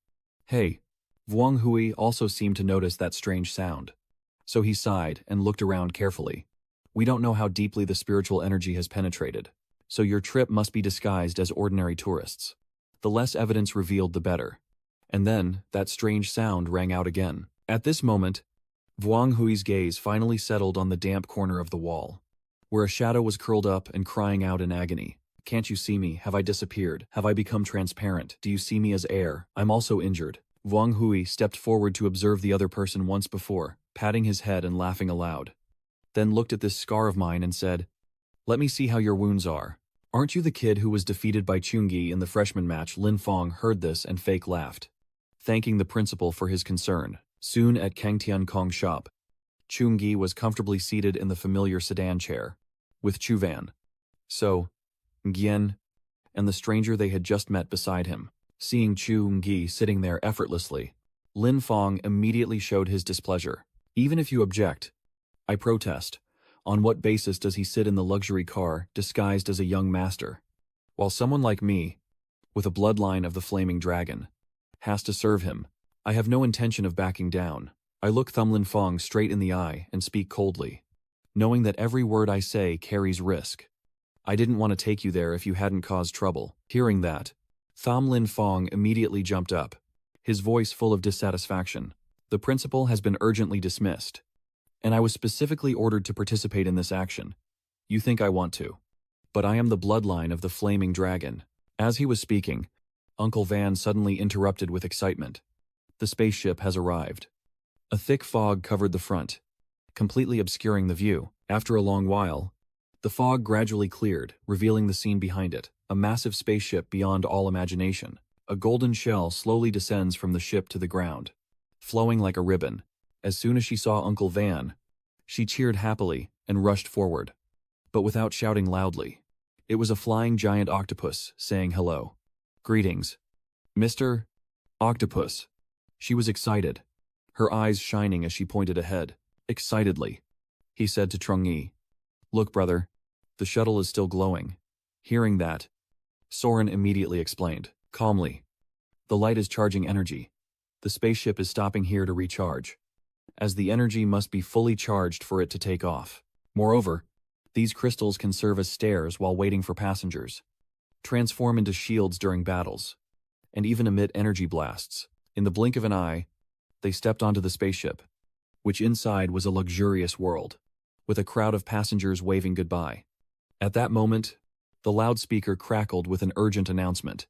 Hey, Wang Hui also seemed to notice that strange sound. So he sighed and looked around carefully. We don't know how deeply the spiritual energy has penetrated, so your trip must be disguised as ordinary tourists. The less evidence revealed, the better. And then, that strange sound rang out again. At this moment, Wang Hui's gaze finally settled on the damp corner of the wall, where a shadow was curled up and crying out in agony. Can't you see me? Have I disappeared? Have I become transparent? Do you see me as air? I'm also injured. Wang Hui stepped forward to observe the other person once before, patting his head and laughing aloud. Then looked at this scar of mine and said, Let me see how your wounds are. Aren't you the kid who was defeated by Chungi in the freshman match? Lin Fong heard this and fake laughed, thanking the principal for his concern. Soon at Kang Tiankong's shop, Chungi was comfortably seated in the familiar sedan chair, with Chu Van. So, Ngien, and the stranger they had just met beside him. Seeing Chu Ngyi sitting there effortlessly, Lin Fong immediately showed his displeasure. Even if you object, I protest. On what basis does he sit in the luxury car disguised as a young master, while someone like me, with a bloodline of the flaming dragon, has to serve him? I have no intention of backing down. I look Thumlin Fong straight in the eye and speak coldly, knowing that every word I say carries risk. I didn't want to take you there if you hadn't caused trouble. Hearing that, Thumlin Fong immediately jumped up, his voice full of dissatisfaction. The principal has been urgently dismissed, and I was specifically ordered to participate in this action. You think I want to, but I am the bloodline of the flaming dragon. As he was speaking, Uncle Van suddenly interrupted with excitement. The spaceship has arrived. A thick fog covered the front, completely obscuring the view. After a long while, the fog gradually cleared, revealing the scene behind it, a massive spaceship beyond all imagination. A golden shell slowly descends from the ship to the ground, flowing like a ribbon. As soon as she saw Uncle Van, she cheered happily and rushed forward, but without shouting loudly. It was a flying giant octopus, saying hello. Greetings, Mr. Octopus. She was excited, her eyes shining as she pointed ahead. Excitedly, he said to Trung-Yi, "Look, brother, the shuttle is still glowing." Hearing that, Soren immediately explained, calmly, "The light is charging energy. The spaceship is stopping here to recharge, as the energy must be fully charged for it to take off. Moreover, these crystals can serve as stairs while waiting for passengers, transform into shields during battles, and even emit energy blasts." In the blink of an eye, they stepped onto the spaceship, which inside was a luxurious world, with a crowd of passengers waving goodbye. At that moment, the loudspeaker crackled with an urgent announcement.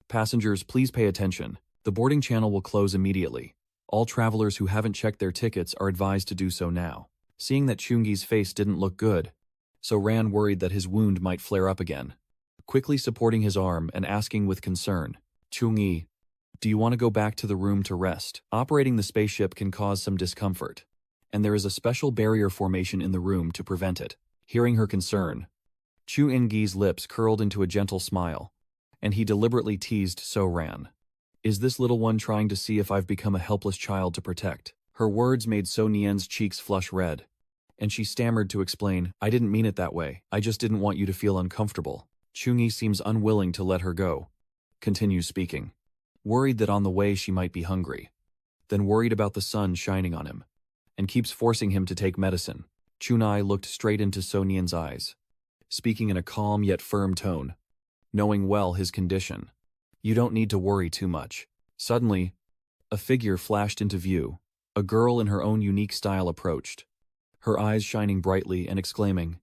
"Passengers, please pay attention. The boarding channel will close immediately. All travelers who haven't checked their tickets are advised to do so now." Seeing that Chungi's face didn't look good, so Ran worried that his wound might flare up again. Quickly supporting his arm and asking with concern, "Chungi, do you want to go back to the room to rest? Operating the spaceship can cause some discomfort, and there is a special barrier formation in the room to prevent it." Hearing her concern, Chu In-gi's lips curled into a gentle smile, and he deliberately teased So Ran. "Is this little one trying to see if I've become a helpless child to protect?" Her words made So Nien's cheeks flush red, and she stammered to explain, "I didn't mean it that way. I just didn't want you to feel uncomfortable." Chungi seems unwilling to let her go. Continues speaking, worried that on the way she might be hungry, then worried about the sun shining on him, and keeps forcing him to take medicine. Chunai looked straight into So Nien's eyes, speaking in a calm yet firm tone, knowing well his condition. "You don't need to worry too much." Suddenly, a figure flashed into view. A girl in her own unique style approached, her eyes shining brightly and exclaiming,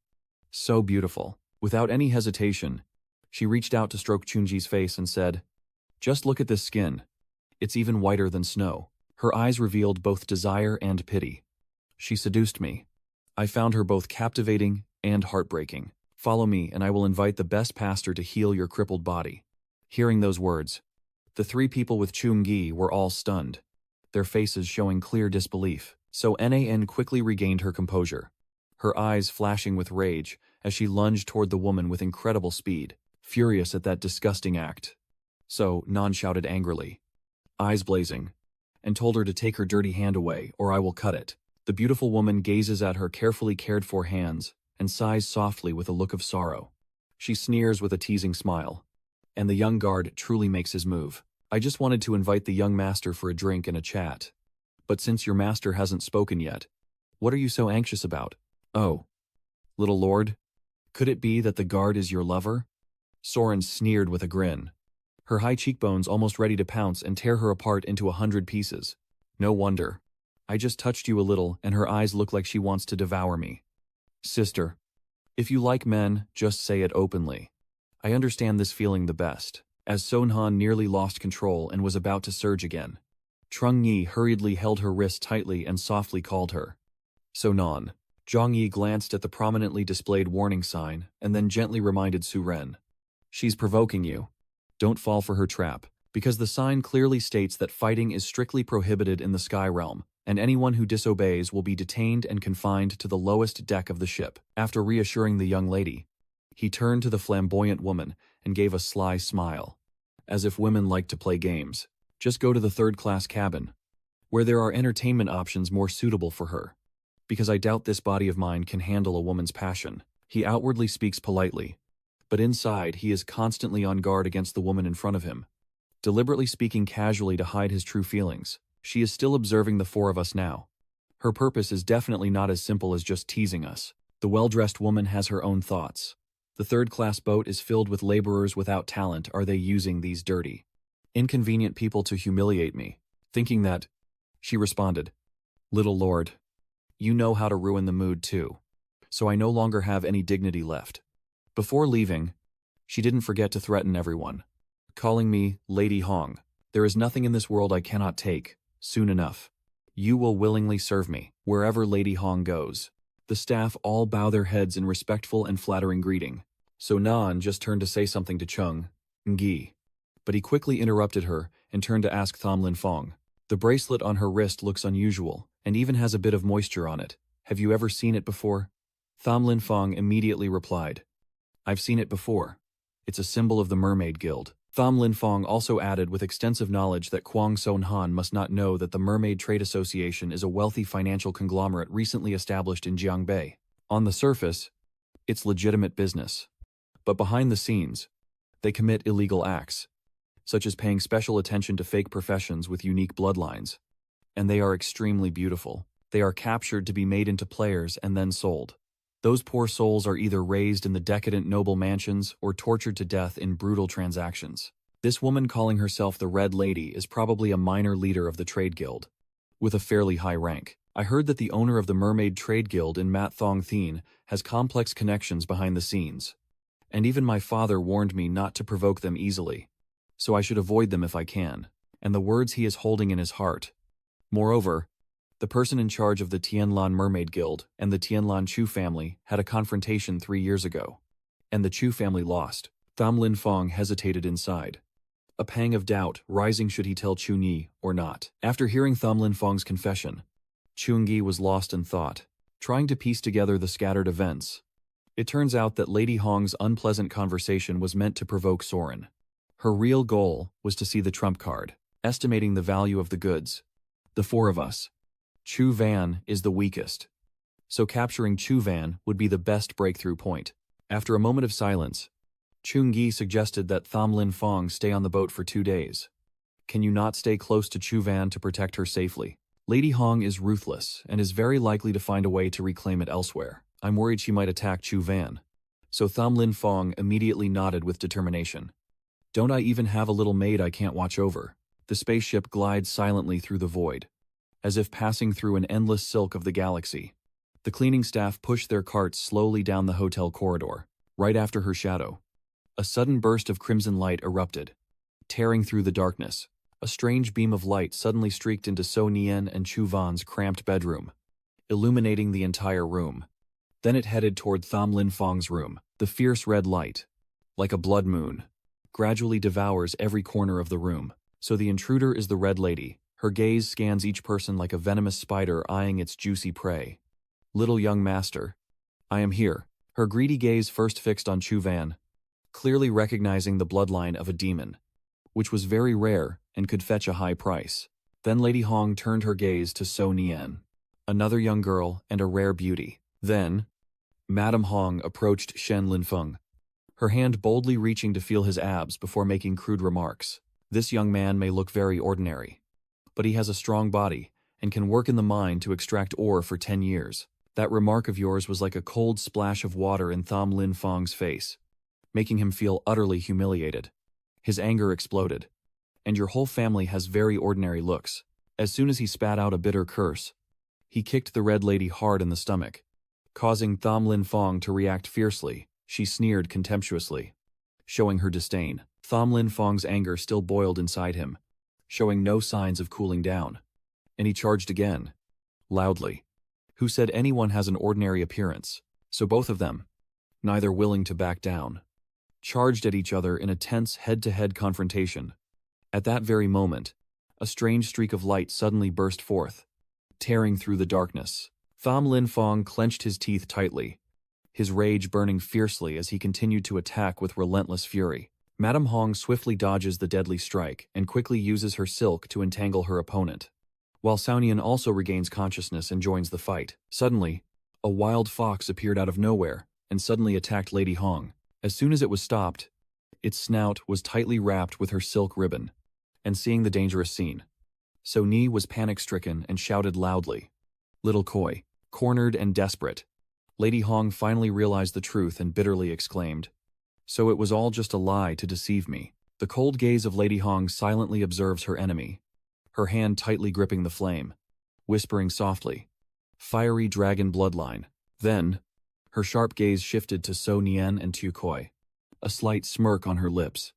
"So beautiful." Without any hesitation, she reached out to stroke Chunji's face and said, "Just look at this skin. It's even whiter than snow." Her eyes revealed both desire and pity. She seduced me. I found her both captivating and heartbreaking. "Follow me and I will invite the best pastor to heal your crippled body." Hearing those words, the three people with Chung-gi were all stunned, their faces showing clear disbelief. So Nan quickly regained her composure, her eyes flashing with rage as she lunged toward the woman with incredible speed. Furious at that disgusting act, So Nan shouted angrily, eyes blazing, and told her to take her dirty hand away or I will cut it. The beautiful woman gazes at her carefully cared for hands and sighs softly with a look of sorrow. She sneers with a teasing smile, and the young guard truly makes his move. "I just wanted to invite the young master for a drink and a chat. But since your master hasn't spoken yet, what are you so anxious about?" "Oh, little lord, could it be that the guard is your lover?" Soren sneered with a grin, her high cheekbones almost ready to pounce and tear her apart into 100 pieces. "No wonder. I just touched you a little and her eyes look like she wants to devour me." "Sister, if you like men, just say it openly. I understand this feeling the best." As Sonhan nearly lost control and was about to surge again, Trung-Yi hurriedly held her wrist tightly and softly called her, "Sonan." Zhang-Yi glanced at the prominently displayed warning sign and then gently reminded Su-Ren, "She's provoking you. Don't fall for her trap, because the sign clearly states that fighting is strictly prohibited in the Sky Realm, and anyone who disobeys will be detained and confined to the lowest deck of the ship." After reassuring the young lady, He turned to the flamboyant woman and gave a sly smile. As if women like to play games. Just go to the third-class cabin, where there are entertainment options more suitable for her. Because I doubt this body of mine can handle a woman's passion. He outwardly speaks politely, but inside he is constantly on guard against the woman in front of him, deliberately speaking casually to hide his true feelings. She is still observing the four of us now. Her purpose is definitely not as simple as just teasing us. The well-dressed woman has her own thoughts. The third-class boat is filled with laborers without talent. Are they using these dirty, inconvenient people to humiliate me? Thinking that, she responded, "Little lord, you know how to ruin the mood too. So I no longer have any dignity left." Before leaving, she didn't forget to threaten everyone, calling me Lady Hong. "There is nothing in this world I cannot take, soon enough. You will willingly serve me, wherever Lady Hong goes." The staff all bow their heads in respectful and flattering greeting. So Nan just turned to say something to Chung Ngi, but he quickly interrupted her and turned to ask Tham Lin Fong. The bracelet on her wrist looks unusual, and even has a bit of moisture on it. Have you ever seen it before? Tham Lin Fong immediately replied, "I've seen it before. It's a symbol of the Mermaid Guild." Tham Lin Fong also added with extensive knowledge that Kwang Son Han must not know that the Mermaid Trade Association is a wealthy financial conglomerate recently established in Jiangbei. On the surface, it's legitimate business. But behind the scenes, they commit illegal acts, such as paying special attention to fake professions with unique bloodlines. And they are extremely beautiful. They are captured to be made into players and then sold. Those poor souls are either raised in the decadent noble mansions or tortured to death in brutal transactions. This woman calling herself the Red Lady is probably a minor leader of the trade guild, with a fairly high rank. I heard that the owner of the Mermaid Trade Guild in Mat Thong Thien has complex connections behind the scenes. And even my father warned me not to provoke them easily, so I should avoid them if I can. And the words he is holding in his heart. Moreover, the person in charge of the Tianlan Mermaid Guild and the Tianlan Chu family had a confrontation 3 years ago, and the Chu family lost. Tham Lin Fong hesitated inside, a pang of doubt rising should he tell Chu Ngi or not. After hearing Tham Lin Fong's confession, Chu Ngi was lost in thought, trying to piece together the scattered events. It turns out that Lady Hong's unpleasant conversation was meant to provoke Soren. Her real goal was to see the trump card, estimating the value of the goods. The four of us. Chu Van is the weakest, so capturing Chu Van would be the best breakthrough point. After a moment of silence, Chung Gi suggested that Tham Lin Fong stay on the boat for 2 days. "Can you not stay close to Chu Van to protect her safely? Lady Hong is ruthless and is very likely to find a way to reclaim it elsewhere. I'm worried she might attack Chu Van." So Tham Lin Fong immediately nodded with determination. "Don't I even have a little maid I can't watch over?" The spaceship glides silently through the void, as if passing through an endless silk of the galaxy. The cleaning staff push their carts slowly down the hotel corridor. Right after her shadow, a sudden burst of crimson light erupted, tearing through the darkness. A strange beam of light suddenly streaked into So Nien and Chu Van's cramped bedroom, illuminating the entire room. Then it headed toward Tham Lin Fong's room. The fierce red light, like a blood moon, gradually devours every corner of the room. So the intruder is the Red Lady. Her gaze scans each person like a venomous spider eyeing its juicy prey. "Little young master, I am here." Her greedy gaze first fixed on Chu Van, clearly recognizing the bloodline of a demon, which was very rare and could fetch a high price. Then Lady Hong turned her gaze to So Nien, another young girl and a rare beauty. Then, Madame Hong approached Shen Linfeng, her hand boldly reaching to feel his abs before making crude remarks. "This young man may look very ordinary, but he has a strong body and can work in the mine to extract ore for 10 years. That remark of yours was like a cold splash of water in Tham Lin Fong's face, making him feel utterly humiliated. His anger exploded. "And your whole family has very ordinary looks." As soon as he spat out a bitter curse, he kicked the Red Lady hard in the stomach, causing Tham Lin Fong to react fiercely. She sneered contemptuously, showing her disdain. Tham Lin Fong's anger still boiled inside him, showing no signs of cooling down. And he charged again, loudly. Who said anyone has an ordinary appearance? So both of them, neither willing to back down, charged at each other in a tense head-to-head confrontation. At that very moment, a strange streak of light suddenly burst forth, tearing through the darkness. Tham Lin Fong clenched his teeth tightly, his rage burning fiercely as he continued to attack with relentless fury. Madame Hong swiftly dodges the deadly strike and quickly uses her silk to entangle her opponent, while Saonian also regains consciousness and joins the fight. Suddenly, a wild fox appeared out of nowhere and suddenly attacked Lady Hong. As soon as it was stopped, its snout was tightly wrapped with her silk ribbon. And seeing the dangerous scene, So Ni was panic-stricken and shouted loudly. Little Koi, cornered and desperate, Lady Hong finally realized the truth and bitterly exclaimed, "So it was all just a lie to deceive me." The cold gaze of Lady Hong silently observes her enemy, her hand tightly gripping the flame, whispering softly, "Fiery dragon bloodline." Then, her sharp gaze shifted to So Nien and Tu Koi, a slight smirk on her lips.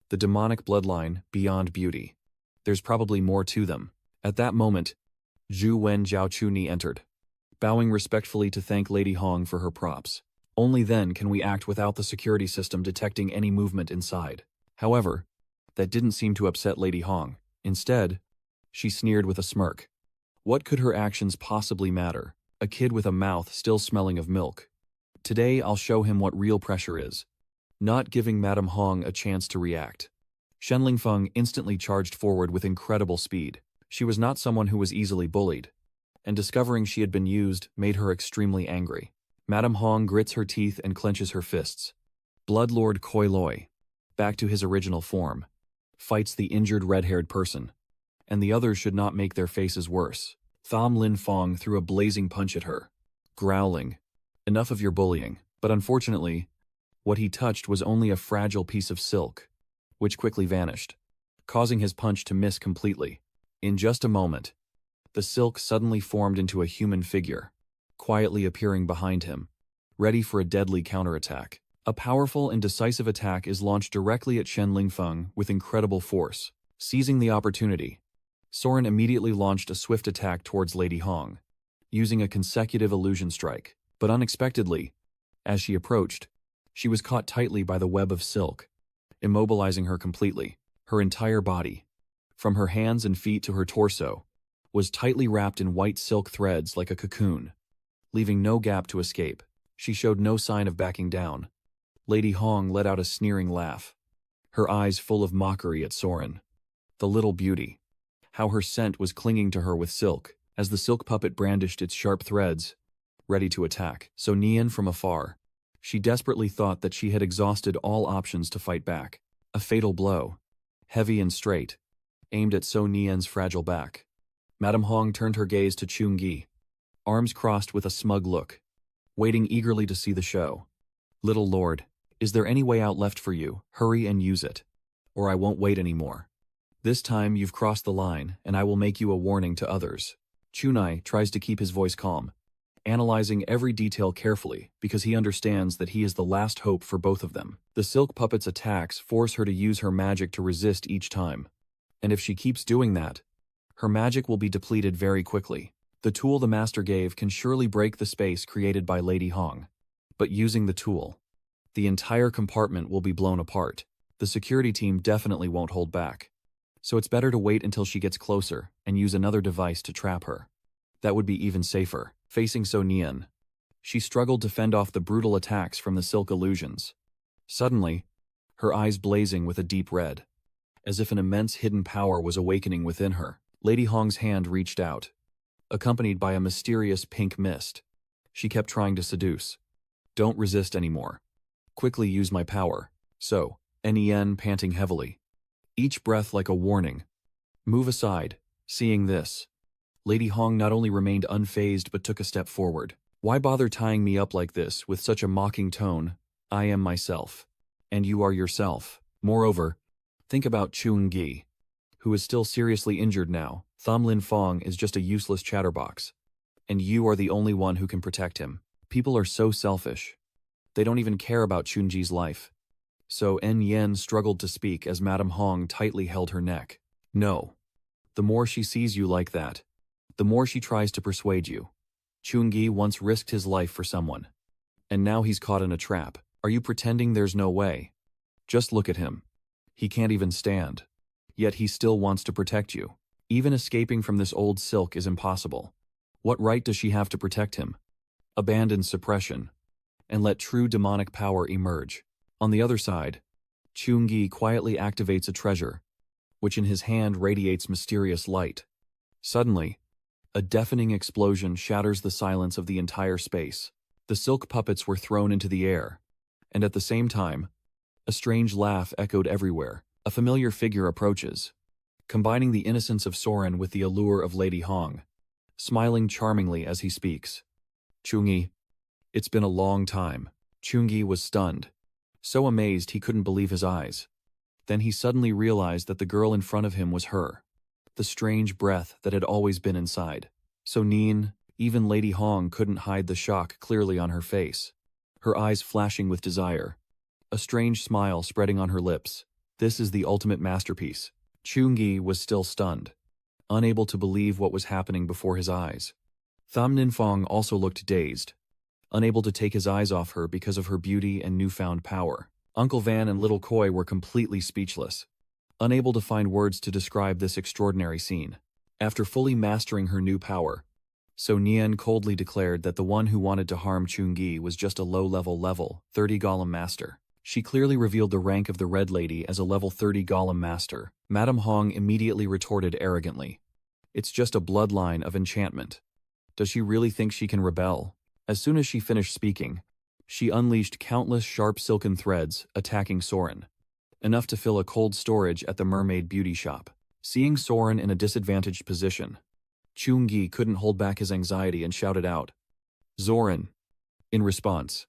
The demonic bloodline, beyond beauty. There's probably more to them. At that moment, Zhu Wen Jiao Chuni entered, bowing respectfully to thank Lady Hong for her props. Only then can we act without the security system detecting any movement inside. However, that didn't seem to upset Lady Hong. Instead, she sneered with a smirk. What could her actions possibly matter? A kid with a mouth still smelling of milk. Today I'll show him what real pressure is. Not giving Madame Hong a chance to react, Shen Lingfeng instantly charged forward with incredible speed. She was not someone who was easily bullied, and discovering she had been used made her extremely angry. Madame Hong grits her teeth and clenches her fists. Bloodlord Koi Loi, back to his original form, fights the injured red-haired person, and the others should not make their faces worse. Tham Lin Fong threw a blazing punch at her, growling, "Enough of your bullying." But unfortunately, what he touched was only a fragile piece of silk, which quickly vanished, causing his punch to miss completely. In just a moment, the silk suddenly formed into a human figure, quietly appearing behind him, ready for a deadly counterattack. A powerful and decisive attack is launched directly at Shen Lingfeng with incredible force. Seizing the opportunity, Soren immediately launched a swift attack towards Lady Hong, using a consecutive illusion strike. But unexpectedly, as she approached, she was caught tightly by the web of silk, immobilizing her completely. Her entire body, from her hands and feet to her torso, was tightly wrapped in white silk threads like a cocoon, leaving no gap to escape. She showed no sign of backing down. Lady Hong let out a sneering laugh, her eyes full of mockery at Soren. The little beauty. How her scent was clinging to her with silk, as the silk puppet brandished its sharp threads, ready to attack. So Nian from afar, she desperately thought that she had exhausted all options to fight back. A fatal blow, heavy and straight, aimed at So Nian's fragile back. Madame Hong turned her gaze to Chung Gi, arms crossed with a smug look, waiting eagerly to see the show. "Little lord, is there any way out left for you? Hurry and use it, or I won't wait anymore. This time you've crossed the line, and I will make you a warning to others." Chunai tries to keep his voice calm, analyzing every detail carefully because he understands that he is the last hope for both of them. The silk puppet's attacks force her to use her magic to resist each time, and if she keeps doing that, her magic will be depleted very quickly. The tool the master gave can surely break the space created by Lady Hong, but using the tool, the entire compartment will be blown apart. The security team definitely won't hold back, so it's better to wait until she gets closer and use another device to trap her. That would be even safer. Facing So Nian, she struggled to fend off the brutal attacks from the silk illusions. Suddenly, her eyes blazing with a deep red, as if an immense hidden power was awakening within her. Lady Hong's hand reached out, accompanied by a mysterious pink mist. She kept trying to seduce. "Don't resist anymore. Quickly use my power." So, Nien panting heavily, each breath like a warning. "Move aside." Seeing this, Lady Hong not only remained unfazed but took a step forward. "Why bother tying me up like this with such a mocking tone? I am myself, and you are yourself. Moreover, think about Chung Gi, who is still seriously injured now. Tham Lin Fong is just a useless chatterbox, and you are the only one who can protect him. People are so selfish. They don't even care about Chunji's life." So Yen struggled to speak as Madame Hong tightly held her neck. "No. The more she sees you like that, the more she tries to persuade you. Chungi once risked his life for someone, and now he's caught in a trap. Are you pretending there's no way? Just look at him. He can't even stand. Yet he still wants to protect you. Even escaping from this old silk is impossible. What right does she have to protect him? Abandon suppression, and let true demonic power emerge. On the other side, Chungi quietly activates a treasure, which in his hand radiates mysterious light. Suddenly, a deafening explosion shatters the silence of the entire space. The silk puppets were thrown into the air, and at the same time, a strange laugh echoed everywhere. A familiar figure approaches, combining the innocence of Soren with the allure of Lady Hong, smiling charmingly as he speaks. Chungi, it's been a long time. Chungi was stunned, so amazed he couldn't believe his eyes. Then he suddenly realized that the girl in front of him was her, the strange breath that had always been inside. So Nien, even Lady Hong couldn't hide the shock clearly on her face, her eyes flashing with desire, a strange smile spreading on her lips. This is the ultimate masterpiece. Chungi was still stunned, unable to believe what was happening before his eyes. Tham Ninfong also looked dazed, unable to take his eyes off her because of her beauty and newfound power. Uncle Van and Little Koi were completely speechless, unable to find words to describe this extraordinary scene. After fully mastering her new power, So Nien coldly declared that the one who wanted to harm Chungi was just a level 30 Golem Master. She clearly revealed the rank of the Red Lady as a level 30 Golem Master. Madame Hong immediately retorted arrogantly, "It's just a bloodline of enchantment. Does she really think she can rebel?" As soon as she finished speaking, she unleashed countless sharp silken threads, attacking Soren, enough to fill a cold storage at the Mermaid Beauty Shop. Seeing Soren in a disadvantaged position, Chungi couldn't hold back his anxiety and shouted out, "Zoran!" In response,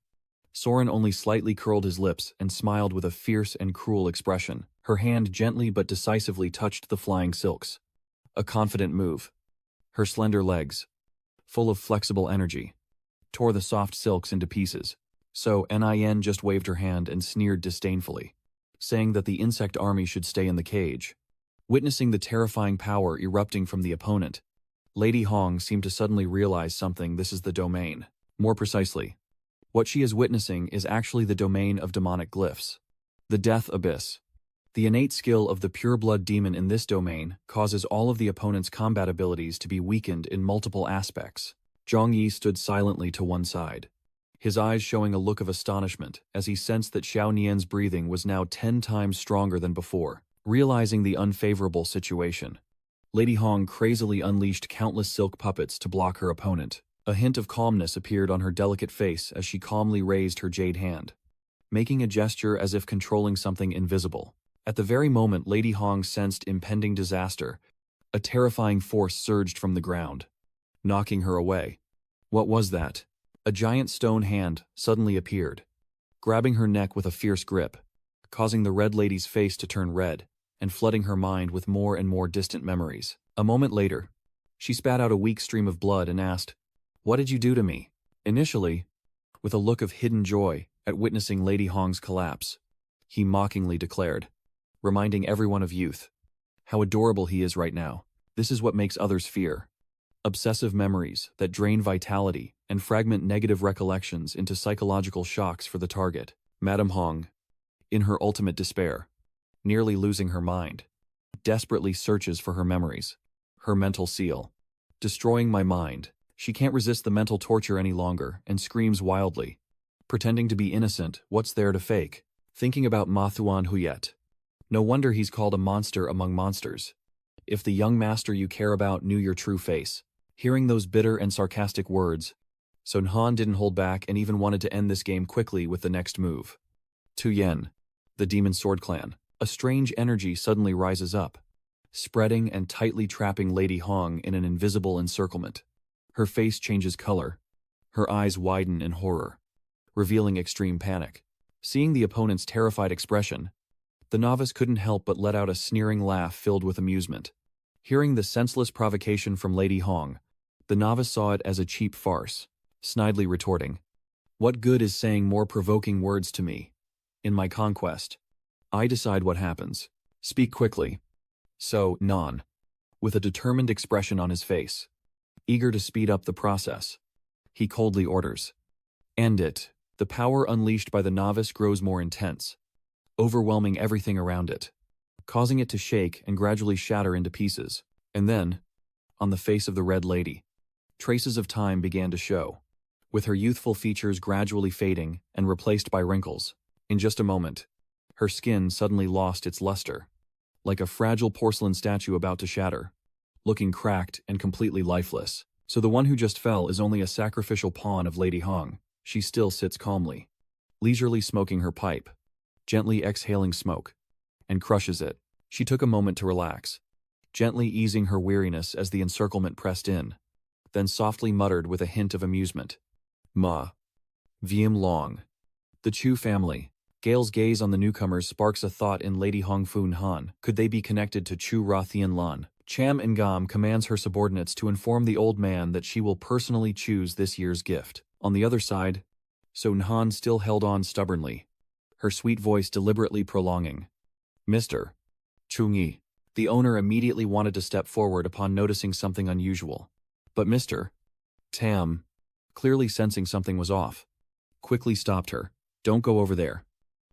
Soren only slightly curled his lips and smiled with a fierce and cruel expression. Her hand gently but decisively touched the flying silks. A confident move. Her slender legs, full of flexible energy, tore the soft silks into pieces. So Nin just waved her hand and sneered disdainfully, saying that the insect army should stay in the cage. Witnessing the terrifying power erupting from the opponent, Lady Hong seemed to suddenly realize something. This is the domain. More precisely, what she is witnessing is actually the domain of demonic glyphs. The Death Abyss. The innate skill of the pure-blood demon in this domain causes all of the opponent's combat abilities to be weakened in multiple aspects. Zhang Yi stood silently to one side, his eyes showing a look of astonishment as he sensed that Xiao Nian's breathing was now 10 times stronger than before. Realizing the unfavorable situation, Lady Hong crazily unleashed countless silk puppets to block her opponent. A hint of calmness appeared on her delicate face as she calmly raised her jade hand, making a gesture as if controlling something invisible. At the very moment Lady Hong sensed impending disaster, a terrifying force surged from the ground, knocking her away. What was that? A giant stone hand suddenly appeared, grabbing her neck with a fierce grip, causing the Red Lady's face to turn red and flooding her mind with more and more distant memories. A moment later, she spat out a weak stream of blood and asked, "What did you do to me?" Initially, with a look of hidden joy at witnessing Lady Hong's collapse, he mockingly declared, reminding everyone of youth. How adorable he is right now. This is what makes others fear. Obsessive memories that drain vitality and fragment negative recollections into psychological shocks for the target. Madame Hong, in her ultimate despair, nearly losing her mind, desperately searches for her memories, her mental seal. "Destroying my mind." She can't resist the mental torture any longer and screams wildly. Pretending to be innocent, what's there to fake? Thinking about Ma Thuan Huyet. No wonder he's called a monster among monsters. If the young master you care about knew your true face. Hearing those bitter and sarcastic words, Sun Han didn't hold back and even wanted to end this game quickly with the next move. Tu Yen, the Demon Sword Clan. A strange energy suddenly rises up, spreading and tightly trapping Lady Hong in an invisible encirclement. Her face changes color, her eyes widen in horror, revealing extreme panic. Seeing the opponent's terrified expression, the novice couldn't help but let out a sneering laugh filled with amusement. Hearing the senseless provocation from Lady Hong, the novice saw it as a cheap farce, snidely retorting, "What good is saying more provoking words to me? In my conquest, I decide what happens. Speak quickly." So, Non, with a determined expression on his face, eager to speed up the process, he coldly orders, "End it." The power unleashed by the novice grows more intense, overwhelming everything around it, causing it to shake and gradually shatter into pieces. And then, on the face of the Red Lady, traces of time began to show. with her youthful features gradually fading and replaced by wrinkles. In just a moment, her skin suddenly lost its luster, like a fragile porcelain statue about to shatter, looking cracked and completely lifeless. So the one who just fell is only a sacrificial pawn of Lady Hong. She still sits calmly, leisurely smoking her pipe, gently exhaling smoke, and crushes it. She took a moment to relax, gently easing her weariness as the encirclement pressed in, then softly muttered with a hint of amusement. Ma. Wiem Long. The Chu family. Gale's gaze on the newcomers sparks a thought in Lady Hong Foon Han. Could they be connected to Chu Ra Thien Lan? Cham Ngam commands her subordinates to inform the old man that she will personally choose this year's gift. On the other side, So Nhan still held on stubbornly, her sweet voice deliberately prolonging. Mr. Chungi. The owner immediately wanted to step forward upon noticing something unusual. But Mr. Tam, clearly sensing something was off, quickly stopped her. Don't go over there.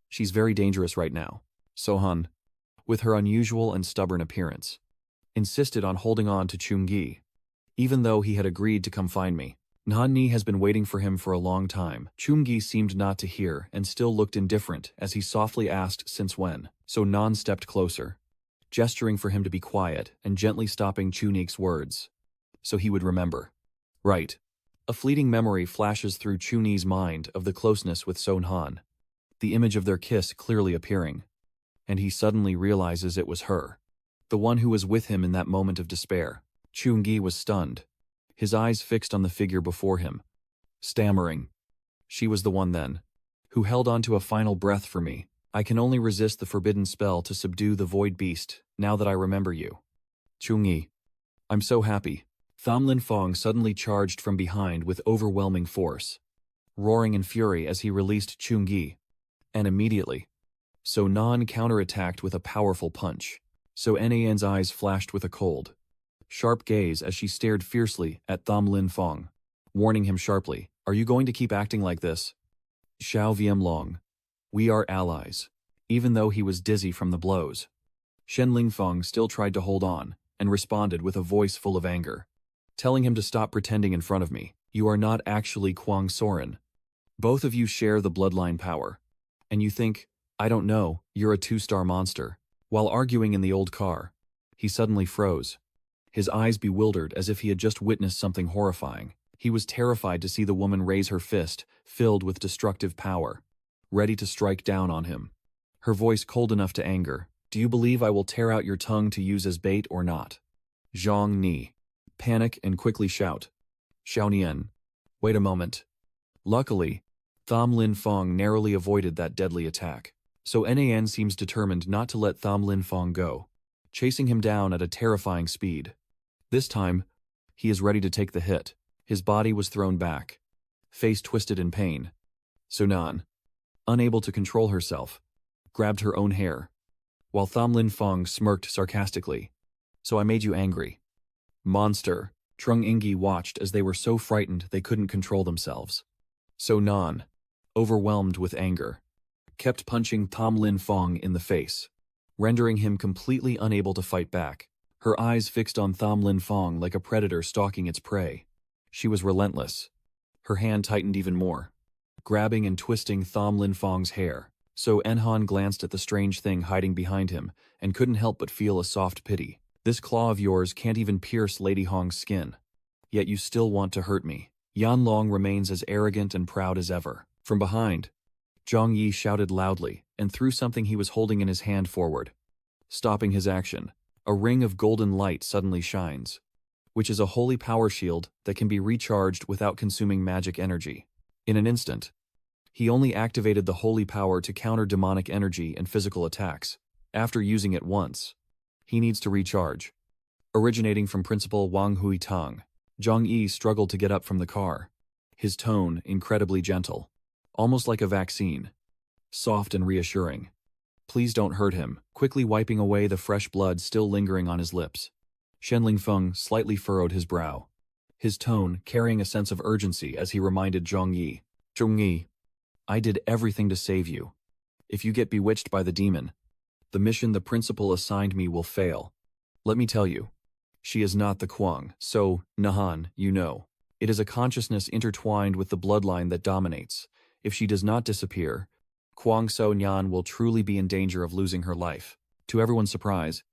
She's very dangerous right now. Sohan, with her unusual and stubborn appearance, insisted on holding on to Chungi, even though he had agreed to come find me. Nhan has been waiting for him for a long time. Chungi seemed not to hear and still looked indifferent as he softly asked since when. So Nan stepped closer, gesturing for him to be quiet and gently stopping Chunig's words, so he would remember. Right. A fleeting memory flashes through Chunyi's mind of the closeness with Son Han, the image of their kiss clearly appearing, and he suddenly realizes it was her, the one who was with him in that moment of despair. Chungi was stunned, his eyes fixed on the figure before him, stammering. She was the one then, who held on to a final breath for me. I can only resist the forbidden spell to subdue the void beast, now that I remember you. Chungi. I'm so happy. Tham Lin Fong suddenly charged from behind with overwhelming force, roaring in fury as he released Chungi, and immediately, So Nan counterattacked with a powerful punch. So Nan's eyes flashed with a cold, sharp gaze as she stared fiercely at Tham Lin Fong, warning him sharply, Are you going to keep acting like this? Xiao Wiem Long. We are allies. Even though he was dizzy from the blows, Shen Lingfeng still tried to hold on, and responded with a voice full of anger, telling him to stop pretending in front of me. You are not actually Kwang Soren. Both of you share the bloodline power. And you think, I don't know, you're a two-star monster. While arguing in the old car, he suddenly froze, his eyes bewildered as if he had just witnessed something horrifying. He was terrified to see the woman raise her fist, filled with destructive power, ready to strike down on him. Her voice cold enough to anger. Do you believe I will tear out your tongue to use as bait or not? Zhang Ni. Panic and quickly shout. Xiaonian. Wait a moment. Luckily, Tham Lin Fong narrowly avoided that deadly attack. So Nan seems determined not to let Tham Lin Fong go, chasing him down at a terrifying speed. This time, he is ready to take the hit. His body was thrown back, face twisted in pain. Sunan, unable to control herself, grabbed her own hair, while Tham Lin Fong smirked sarcastically. So I made you angry. Monster. Trung Ingi watched as they were so frightened they couldn't control themselves. So Nan, overwhelmed with anger, kept punching Tham Lin Fong in the face, rendering him completely unable to fight back. Her eyes fixed on Tham Lin Fong like a predator stalking its prey. She was relentless. Her hand tightened even more, grabbing and twisting Tham Lin Fong's hair. So Enhan glanced at the strange thing hiding behind him and couldn't help but feel a soft pity. This claw of yours can't even pierce Lady Hong's skin. Yet you still want to hurt me. Yan Long remains as arrogant and proud as ever. From behind, Zhang Yi shouted loudly and threw something he was holding in his hand forward. Stopping his action, a ring of golden light suddenly shines, which is a holy power shield that can be recharged without consuming magic energy. In an instant, he only activated the holy power to counter demonic energy and physical attacks. After using it once, he needs to recharge. Originating from Principal Wang Hui Tang, Zhang Yi struggled to get up from the car, his tone incredibly gentle, almost like a vaccine, soft and reassuring. Please don't hurt him, quickly wiping away the fresh blood still lingering on his lips. Shen Lingfeng slightly furrowed his brow, his tone carrying a sense of urgency as he reminded Zhang Yi. Zhang Yi, I did everything to save you. If you get bewitched by the demon, the mission the principal assigned me will fail. Let me tell you, she is not the Kwang, so, Nahan, you know. It is a consciousness intertwined with the bloodline that dominates. If she does not disappear, Kwang So Nyan will truly be in danger of losing her life. To everyone's surprise,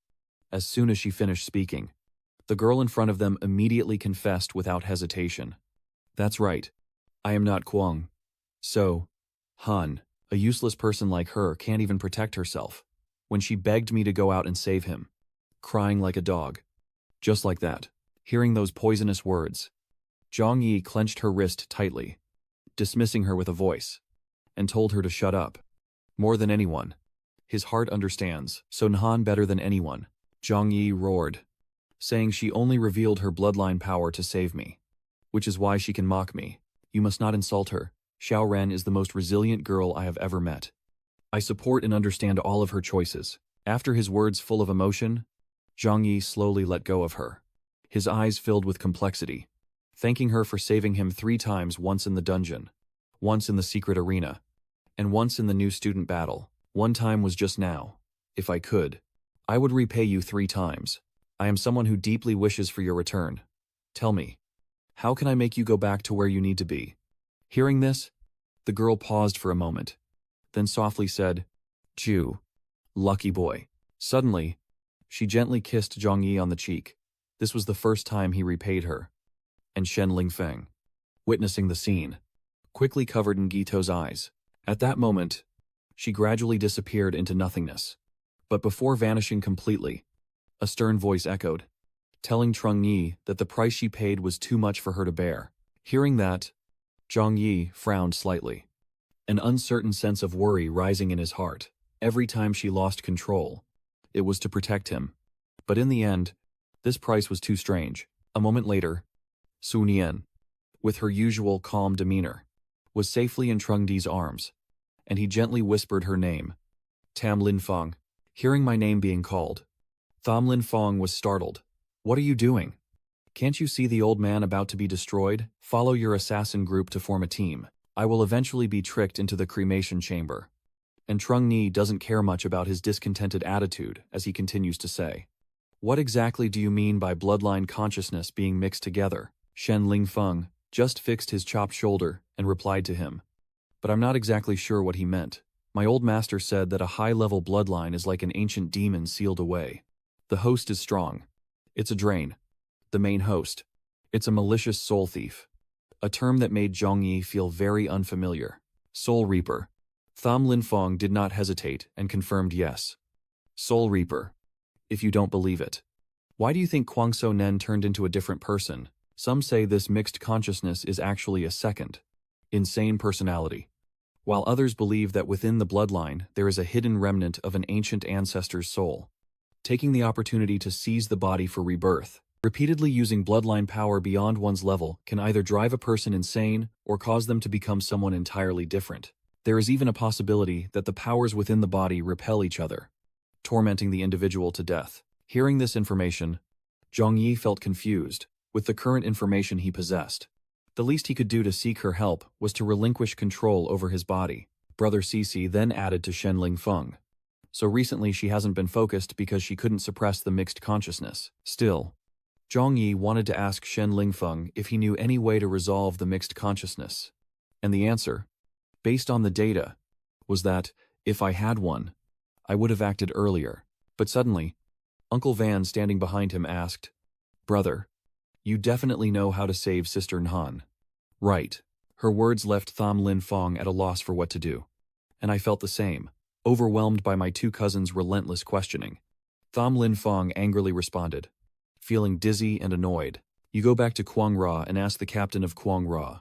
as soon as she finished speaking, the girl in front of them immediately confessed without hesitation. That's right. I am not Kwang. So, Han, a useless person like her can't even protect herself. When she begged me to go out and save him, crying like a dog. Just like that. Hearing those poisonous words, Zhang Yi clenched her wrist tightly, dismissing her with a voice, and told her to shut up. More than anyone, his heart understands Sun Han better than anyone. Zhang Yi roared, saying she only revealed her bloodline power to save me, which is why she can mock me. You must not insult her. Xiao Ren is the most resilient girl I have ever met. I support and understand all of her choices. After his words full of emotion, Zhang Yi slowly let go of her, his eyes filled with complexity, thanking her for saving him 3 times, once in the dungeon, once in the secret arena, and once in the new student battle. One time was just now. If I could, I would repay you 3 times. I am someone who deeply wishes for your return. Tell me, how can I make you go back to where you need to be? Hearing this, the girl paused for a moment, then softly said, Ju, lucky boy. Suddenly, she gently kissed Zhang Yi on the cheek. This was the first time he repaid her. And Shen Lingfeng, witnessing the scene, quickly covered Ngito's eyes. At that moment, she gradually disappeared into nothingness. But before vanishing completely, a stern voice echoed, telling Trung Yi that the price she paid was too much for her to bear. Hearing that, Zhang Yi frowned slightly, an uncertain sense of worry rising in his heart. Every time she lost control, it was to protect him. But in the end, this price was too strange. A moment later, Su Nian, with her usual calm demeanor, was safely in Trung Di's arms, and he gently whispered her name, Tam Lin Feng. Hearing my name being called, Tham Lin Feng was startled. What are you doing? Can't you see the old man about to be destroyed? Follow your assassin group to form a team. I will eventually be tricked into the cremation chamber. And Trung Ni doesn't care much about his discontented attitude as he continues to say, what exactly do you mean by bloodline consciousness being mixed together? Shen Lingfeng just fixed his chopped shoulder and replied to him, but I'm not exactly sure what he meant. My old master said that a high-level bloodline is like an ancient demon sealed away. The host is strong. It's a drain. The main host. It's a malicious soul thief. A term that made Zhang Yi feel very unfamiliar. Soul Reaper. Tham Lin Feng did not hesitate and confirmed yes. Soul Reaper. If you don't believe it. Why do you think Kwang So Nen turned into a different person? Some say this mixed consciousness is actually a second, insane personality, while others believe that within the bloodline there is a hidden remnant of an ancient ancestor's soul, taking the opportunity to seize the body for rebirth. Repeatedly using bloodline power beyond one's level can either drive a person insane or cause them to become someone entirely different. There is even a possibility that the powers within the body repel each other, tormenting the individual to death. Hearing this information, Zhang Yi felt confused. With the current information he possessed, the least he could do to seek her help was to relinquish control over his body. Brother Cece then added to Shen Lingfeng. So recently she hasn't been focused because she couldn't suppress the mixed consciousness. Still, Zhang Yi wanted to ask Shen Lingfeng if he knew any way to resolve the mixed consciousness. And the answer, based on the data, was that, if I had one, I would have acted earlier. But suddenly, Uncle Van standing behind him asked, Brother, you definitely know how to save Sister Nhan. Right. Her words left Tham Lin Feng at a loss for what to do. And I felt the same, overwhelmed by my 2 cousins' relentless questioning. Tham Lin Feng angrily responded, feeling dizzy and annoyed. You go back to Quang Ra and ask the captain of Quang Ra.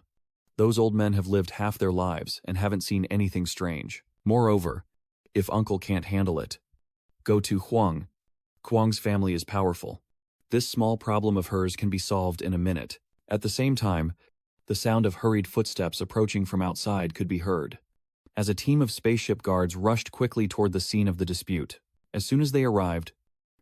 Those old men have lived half their lives and haven't seen anything strange. Moreover, if Uncle can't handle it, go to Huang. Quang's family is powerful. This small problem of hers can be solved in a minute. At the same time, the sound of hurried footsteps approaching from outside could be heard, as a team of spaceship guards rushed quickly toward the scene of the dispute. As soon as they arrived,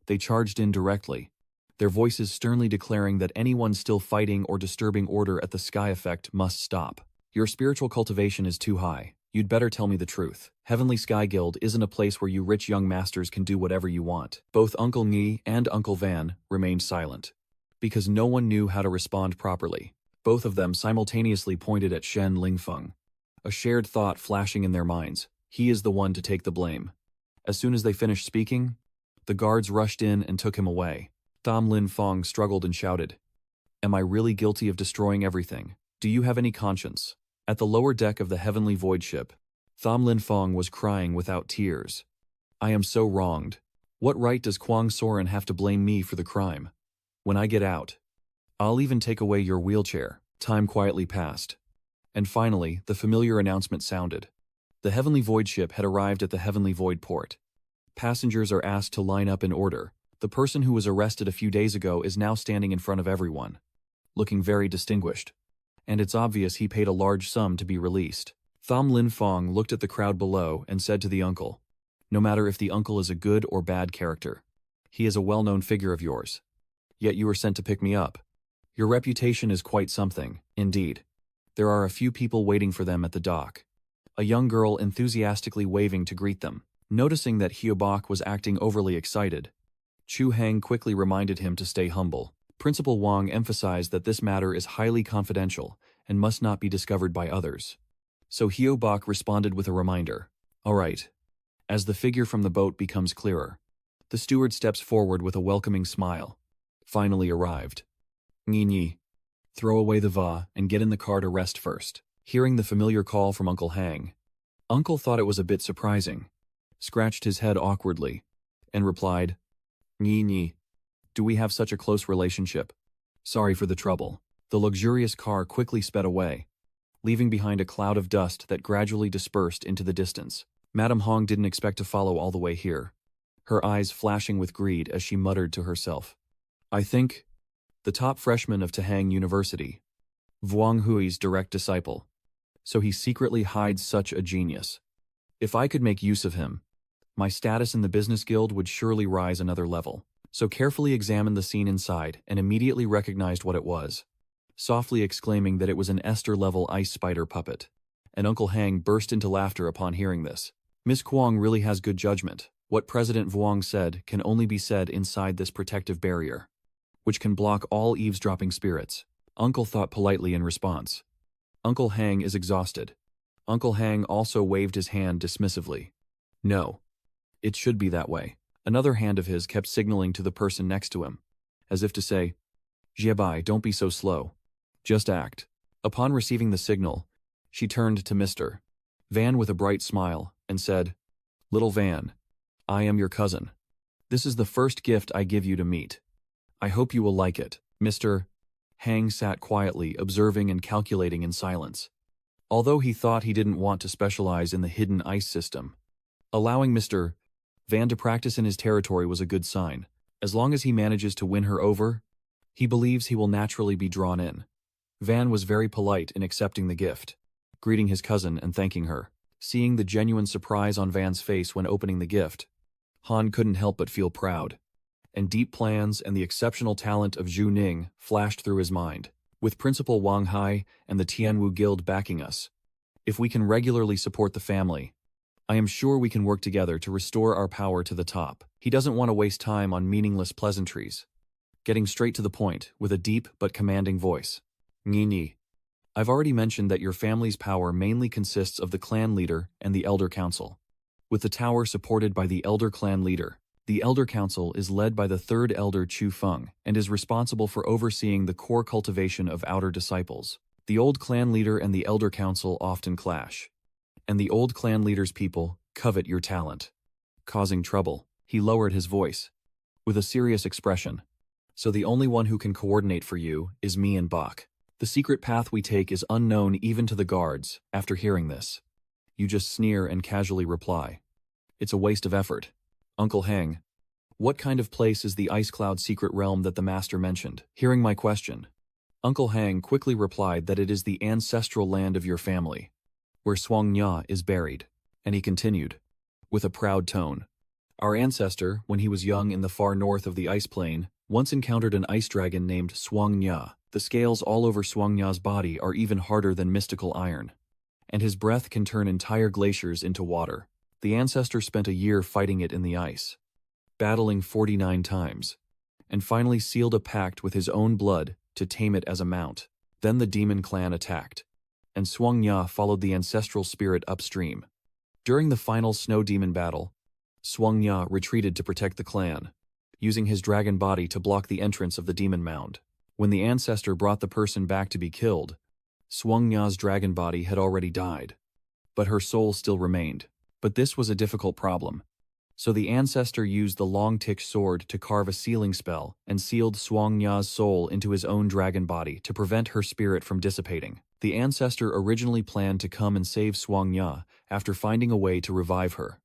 they charged in directly, their voices sternly declaring that anyone still fighting or disturbing order at the Sky Effect must stop. Your spiritual cultivation is too high. You'd better tell me the truth. Heavenly Sky Guild isn't a place where you rich young masters can do whatever you want. Both Uncle Nhi and Uncle Van remained silent, because no one knew how to respond properly. Both of them simultaneously pointed at Shen Lingfeng, a shared thought flashing in their minds. He is the one to take the blame. As soon as they finished speaking, the guards rushed in and took him away. Tham Lin Fong struggled and shouted, "Am I really guilty of destroying everything? Do you have any conscience?" At the lower deck of the Heavenly Void ship, Tham Lin Fong was crying without tears. "I am so wronged. What right does Kwang Soren have to blame me for the crime? When I get out, I'll even take away your wheelchair." Time quietly passed. And finally, the familiar announcement sounded. The Heavenly Void ship had arrived at the Heavenly Void port. Passengers are asked to line up in order. The person who was arrested a few days ago is now standing in front of everyone, looking very distinguished. And it's obvious he paid a large sum to be released. Tham Lin Fong looked at the crowd below and said to the uncle, "No matter if the uncle is a good or bad character, he is a well-known figure of yours. Yet you were sent to pick me up. Your reputation is quite something, indeed." There are a few people waiting for them at the dock. A young girl enthusiastically waving to greet them. Noticing that Hyobak was acting overly excited, Chu Heng quickly reminded him to stay humble. Principal Wang emphasized that this matter is highly confidential and must not be discovered by others. So Hyobak responded with a reminder. "All right." As the figure from the boat becomes clearer, the steward steps forward with a welcoming smile. Finally arrived. "Nyi, throw away the va and get in the car to rest first." Hearing the familiar call from Uncle Hang, Uncle thought it was a bit surprising, scratched his head awkwardly, and replied, "Nyi, do we have such a close relationship? Sorry for the trouble." The luxurious car quickly sped away, leaving behind a cloud of dust that gradually dispersed into the distance. Madame Hong didn't expect to follow all the way here, her eyes flashing with greed as she muttered to herself, "I think the top freshman of Tahang University, Vuong Hui's direct disciple. So he secretly hides such a genius. If I could make use of him, my status in the business guild would surely rise another level." So carefully examined the scene inside and immediately recognized what it was, softly exclaiming that it was an Esther-level ice spider puppet. And Uncle Hang burst into laughter upon hearing this. Miss Kwong really has good judgment. What President Vuong said can only be said inside this protective barrier, which can block all eavesdropping spirits. Uncle thought politely in response. Uncle Hang is exhausted. Uncle Hang also waved his hand dismissively. "No. It should be that way." Another hand of his kept signaling to the person next to him, as if to say, "Jiebai, don't be so slow. Just act." Upon receiving the signal, she turned to Mr. Van with a bright smile and said, "Little Van, I am your cousin. This is the first gift I give you to meet. I hope you will like it." Mr. Hang sat quietly, observing and calculating in silence. Although he thought he didn't want to specialize in the hidden ice system, allowing Mr. Van to practice in his territory was a good sign. As long as he manages to win her over, he believes he will naturally be drawn in. Van was very polite in accepting the gift, greeting his cousin and thanking her. Seeing the genuine surprise on Van's face when opening the gift, Han couldn't help but feel proud. And deep plans and the exceptional talent of Zhu Ning flashed through his mind. With Principal Wang Hai and the Tianwu Guild backing us, if we can regularly support the family, I am sure we can work together to restore our power to the top. He doesn't want to waste time on meaningless pleasantries. Getting straight to the point with a deep but commanding voice. "Nyi, I've already mentioned that your family's power mainly consists of the clan leader and the elder council, with the tower supported by the elder clan leader. The elder council is led by the third elder Chu Feng and is responsible for overseeing the core cultivation of outer disciples. The old clan leader and the elder council often clash, and the old clan leader's people covet your talent, causing trouble." He lowered his voice, with a serious expression. "So the only one who can coordinate for you is me and Bach. The secret path we take is unknown even to the guards." After hearing this, you just sneer and casually reply, "It's a waste of effort." Uncle Hang, what kind of place is the Ice Cloud secret realm that the master mentioned? Hearing my question, Uncle Hang quickly replied that it is the ancestral land of your family, where Suang Nya is buried. And he continued, with a proud tone, "Our ancestor, when he was young in the far north of the ice plain, once encountered an ice dragon named Suang Nya. The scales all over Suang Nya's body are even harder than mystical iron, and his breath can turn entire glaciers into water. The ancestor spent a year fighting it in the ice, battling 49 times, and finally sealed a pact with his own blood to tame it as a mount. Then the demon clan attacked, and Swang Ya followed the ancestral spirit upstream. During the final snow demon battle, Swang Ya retreated to protect the clan, using his dragon body to block the entrance of the demon mound. When the ancestor brought the person back to be killed, Swang Ya's dragon body had already died, but her soul still remained. But this was a difficult problem. So the ancestor used the long-tick sword to carve a sealing spell and sealed Swang Ya's soul into his own dragon body to prevent her spirit from dissipating. The ancestor originally planned to come and save Swang Ya after finding a way to revive her,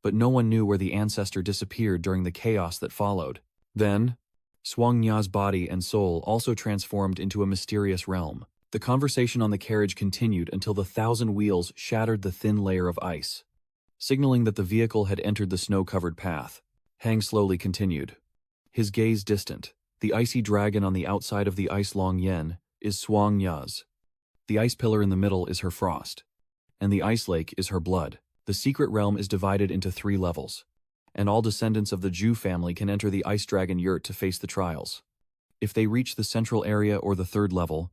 but no one knew where the ancestor disappeared during the chaos that followed. Then, Swang Ya's body and soul also transformed into a mysterious realm. The conversation on the carriage continued until the 1,000 wheels shattered the thin layer of ice, signaling that the vehicle had entered the snow-covered path. Hang slowly continued, his gaze distant. The icy dragon on the outside of the ice long yen is Swang Ya's. The ice pillar in the middle is her frost, and the ice lake is her blood. The secret realm is divided into 3 levels, and all descendants of the Ju family can enter the ice dragon yurt to face the trials. If they reach the central area or the 3rd level,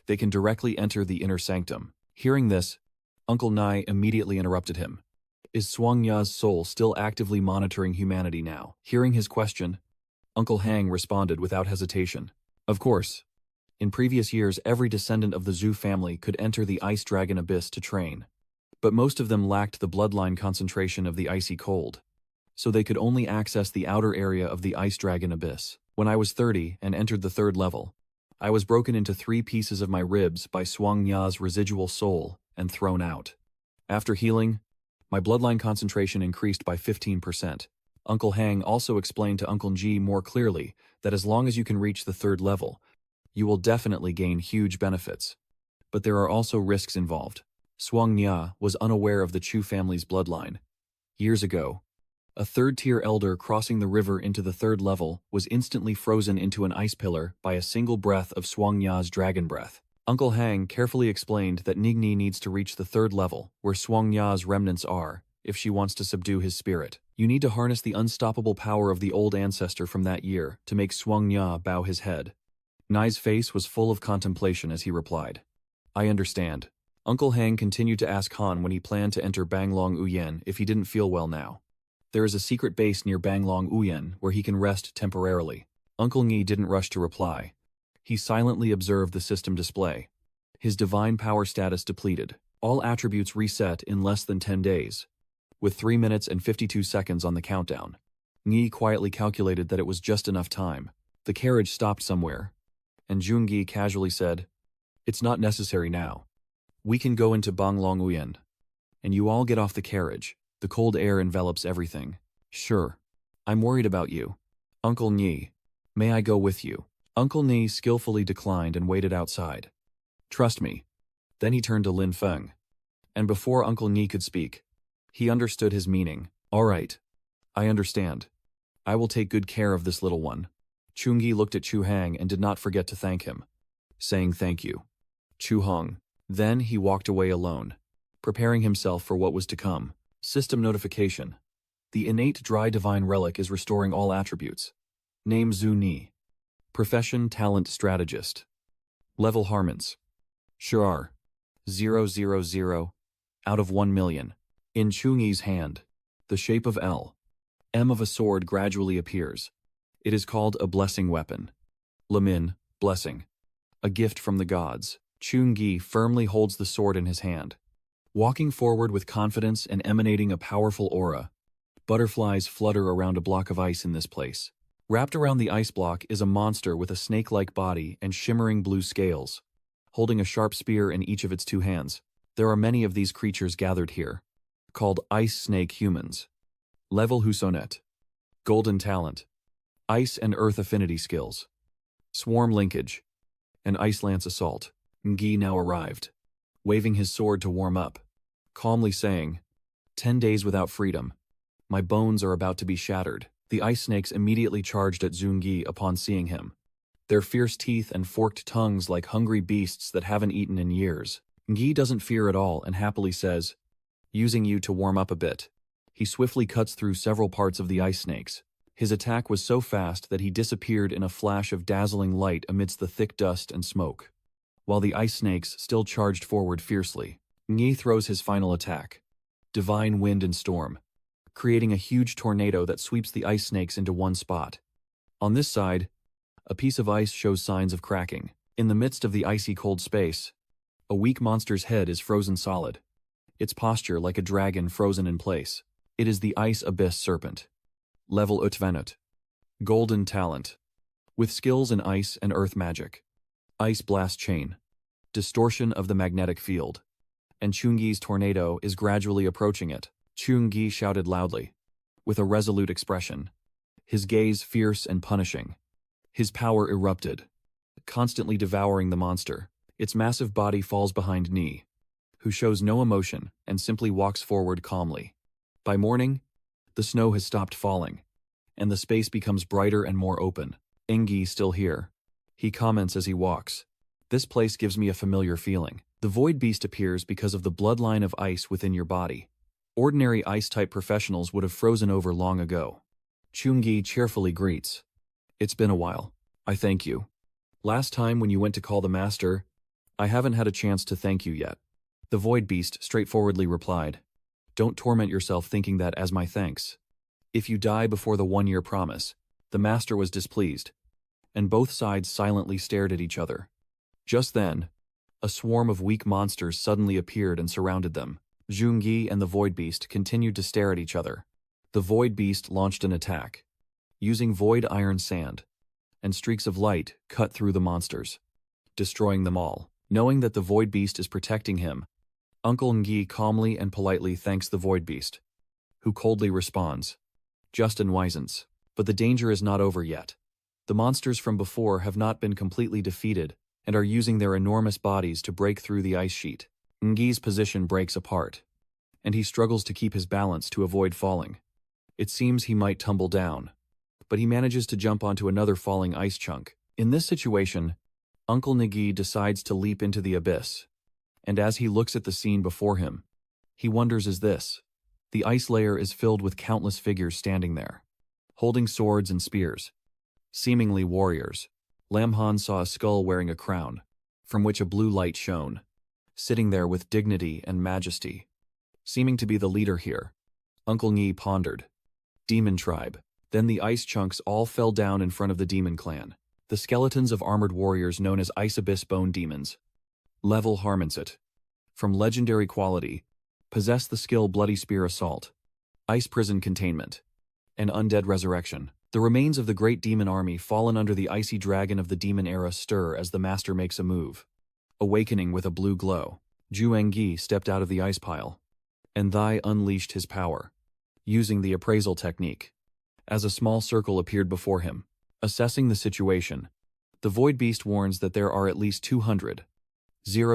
they can directly enter the inner sanctum. Hearing this, Uncle Nai immediately interrupted him. Is Swang Ya's soul still actively monitoring humanity now? Hearing his question, Uncle Hang responded without hesitation. Of course. In previous years, every descendant of the Zhu family could enter the ice dragon abyss to train, but most of them lacked the bloodline concentration of the icy cold, so they could only access the outer area of the ice dragon abyss. When I was 30 and entered the 3rd level, I was broken into 3 pieces of my ribs by Swang Ya's residual soul and thrown out. After healing, my bloodline concentration increased by 15%. Uncle Hang also explained to Uncle Ji more clearly that as long as you can reach the 3rd level, you will definitely gain huge benefits. But there are also risks involved. Swang Ya was unaware of the Chu family's bloodline. Years ago, a 3rd-tier elder crossing the river into the 3rd level was instantly frozen into an ice pillar by a single breath of Swang Ya's dragon breath. Uncle Hang carefully explained that Ningni needs to reach the 3rd level, where Swang Ya's remnants are, if she wants to subdue his spirit. You need to harness the unstoppable power of the old ancestor from that year to make Swang Ya bow his head. Nai's face was full of contemplation as he replied. I understand. Uncle Hang continued to ask Han when he planned to enter Banglong Uyen if he didn't feel well now. There is a secret base near Banglong Uyen where he can rest temporarily. Uncle Ngi didn't rush to reply. He silently observed the system display. His divine power status depleted. All attributes reset in less than 10 days. With 3 minutes and 52 seconds on the countdown, Ngi quietly calculated that it was just enough time. The carriage stopped somewhere, and Jungi casually said, It's not necessary now. We can go into Banglong Uyen. And you all get off the carriage. The cold air envelops everything. Sure. I'm worried about you. Uncle Ngi, may I go with you? Uncle Ngi skillfully declined and waited outside. Trust me. Then he turned to Lin Feng. And before Uncle Ngi could speak, he understood his meaning. All right. I understand. I will take good care of this little one. Chungi looked at Chu Hang and did not forget to thank him, saying thank you. Chu Hong. Then he walked away alone, preparing himself for what was to come. System notification. The innate dry divine relic is restoring all attributes. Name Zhu Ni. Profession talent strategist. Level Harmons. Shirar. 000 out of 1 million. In Chungi's hand, the shape of L. M of a sword gradually appears. It is called a blessing weapon. Lamin, blessing. A gift from the gods. Chungi firmly holds the sword in his hand, walking forward with confidence and emanating a powerful aura. Butterflies flutter around a block of ice in this place. Wrapped around the ice block is a monster with a snake-like body and shimmering blue scales, holding a sharp spear in each of its 2 hands. There are many of these creatures gathered here, called ice snake humans. Level Husonet. Golden talent. Ice and earth affinity skills. Swarm linkage. And ice lance assault. Ngi now arrived, waving his sword to warm up, calmly saying, 10 days without freedom. My bones are about to be shattered. The ice snakes immediately charged at Zungi upon seeing him, their fierce teeth and forked tongues like hungry beasts that haven't eaten in years. Ngi doesn't fear at all and happily says, using you to warm up a bit. He swiftly cuts through several parts of the ice snakes. His attack was so fast that he disappeared in a flash of dazzling light amidst the thick dust and smoke. while the ice snakes still charged forward fiercely. Ngi throws his final attack, Divine Wind and Storm, creating a huge tornado that sweeps the ice snakes into one spot. On this side, a piece of ice shows signs of cracking. In the midst of the icy cold space, a weak monster's head is frozen solid, its posture like a dragon frozen in place. It is the Ice Abyss Serpent. Level Utvanut. Golden Talent. With skills in ice and earth magic. Ice Blast Chain. Distortion of the magnetic field. And Chungi's tornado is gradually approaching it. Chungi shouted loudly, with a resolute expression, his gaze fierce and punishing. His power erupted, constantly devouring the monster. Its massive body falls behind Ni, who shows no emotion and simply walks forward calmly. By morning, the snow has stopped falling, and the space becomes brighter and more open. Engi still here, he comments as he walks. This place gives me a familiar feeling. The Void Beast appears because of the bloodline of ice within your body. Ordinary ice-type professionals would have frozen over long ago. Chungi cheerfully greets. It's been a while. I thank you. Last time when you went to call the master, I haven't had a chance to thank you yet. The Void Beast straightforwardly replied. Don't torment yourself thinking that as my thanks. If you die before the 1-year promise, the master was displeased, and both sides silently stared at each other. Just then, a swarm of weak monsters suddenly appeared and surrounded them. Jungi and the Void Beast continued to stare at each other. The Void Beast launched an attack, using Void Iron Sand, and streaks of light cut through the monsters, destroying them all. Knowing that the Void Beast is protecting him, Uncle Ngi calmly and politely thanks the Void Beast, who coldly responds, Justin Wisens. But the danger is not over yet. The monsters from before have not been completely defeated and are using their enormous bodies to break through the ice sheet. Ngi's position breaks apart, and he struggles to keep his balance to avoid falling. It seems he might tumble down, but he manages to jump onto another falling ice chunk. In this situation, Uncle Ngi decides to leap into the abyss, and as he looks at the scene before him, he wonders is this. The ice layer is filled with countless figures standing there, holding swords and spears, seemingly warriors. Lamhan saw a skull wearing a crown, from which a blue light shone, sitting there with dignity and majesty. Seeming to be the leader here, Uncle Ngi pondered. Demon tribe. Then the ice chunks all fell down in front of the demon clan. The skeletons of armored warriors known as Ice Abyss Bone Demons. Level Harmonset. From legendary quality, possess the skill Bloody Spear Assault, Ice Prison Containment, and Undead Resurrection. The remains of the great demon army fallen under the icy dragon of the demon era stir as the master makes a move. Awakening with a blue glow, Juenggi stepped out of the ice pile, and Thai unleashed his power, using the appraisal technique. As a small circle appeared before him, assessing the situation, the Void Beast warns that there are at least 200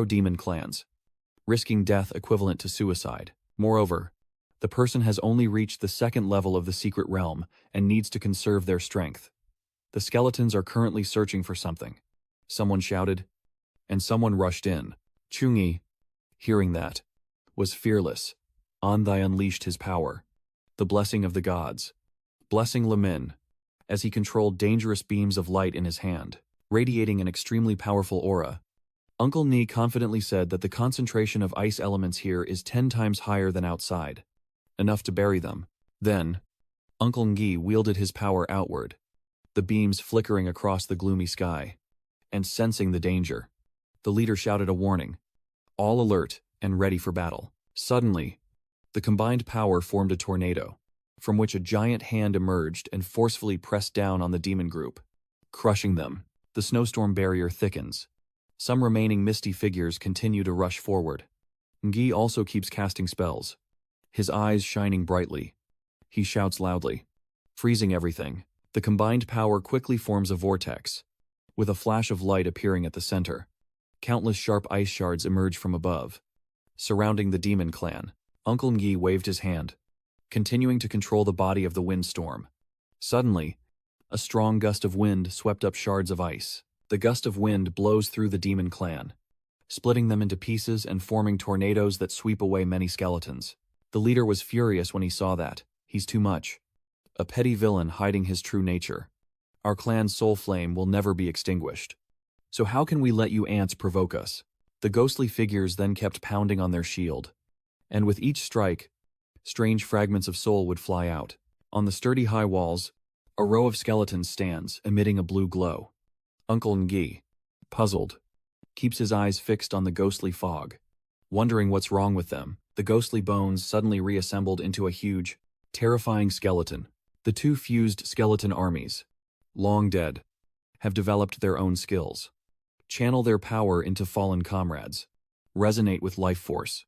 demon clans, risking death equivalent to suicide. Moreover, the person has only reached the 2nd level of the secret realm and needs to conserve their strength. The skeletons are currently searching for something. Someone shouted, and someone rushed in. Chungi, hearing that, was fearless. Anthai unleashed his power, the blessing of the gods, blessing Lamin, as he controlled dangerous beams of light in his hand, radiating an extremely powerful aura. Uncle Ni confidently said that the concentration of ice elements here is 10 times higher than outside, enough to bury them. Then, Uncle Ngi wielded his power outward, the beams flickering across the gloomy sky. And sensing the danger, the leader shouted a warning, all alert and ready for battle. Suddenly, the combined power formed a tornado, from which a giant hand emerged and forcefully pressed down on the demon group, crushing them. The snowstorm barrier thickens. Some remaining misty figures continue to rush forward. Ngi also keeps casting spells, his eyes shining brightly. He shouts loudly, freezing everything. The combined power quickly forms a vortex, with a flash of light appearing at the center. Countless sharp ice shards emerge from above, surrounding the demon clan. Uncle Ngi waved his hand, continuing to control the body of the windstorm. Suddenly, a strong gust of wind swept up shards of ice. The gust of wind blows through the demon clan, splitting them into pieces and forming tornadoes that sweep away many skeletons. The leader was furious when he saw that. He's too much. A petty villain hiding his true nature. Our clan's soul flame will never be extinguished. So how can we let you ants provoke us? The ghostly figures then kept pounding on their shield. And with each strike, strange fragments of soul would fly out. On the sturdy high walls, a row of skeletons stands, emitting a blue glow. Uncle Ngi, puzzled, keeps his eyes fixed on the ghostly fog. Wondering what's wrong with them, the ghostly bones suddenly reassembled into a huge, terrifying skeleton. The two fused skeleton armies, long dead, have developed their own skills. Channel their power into fallen comrades, resonate with life force,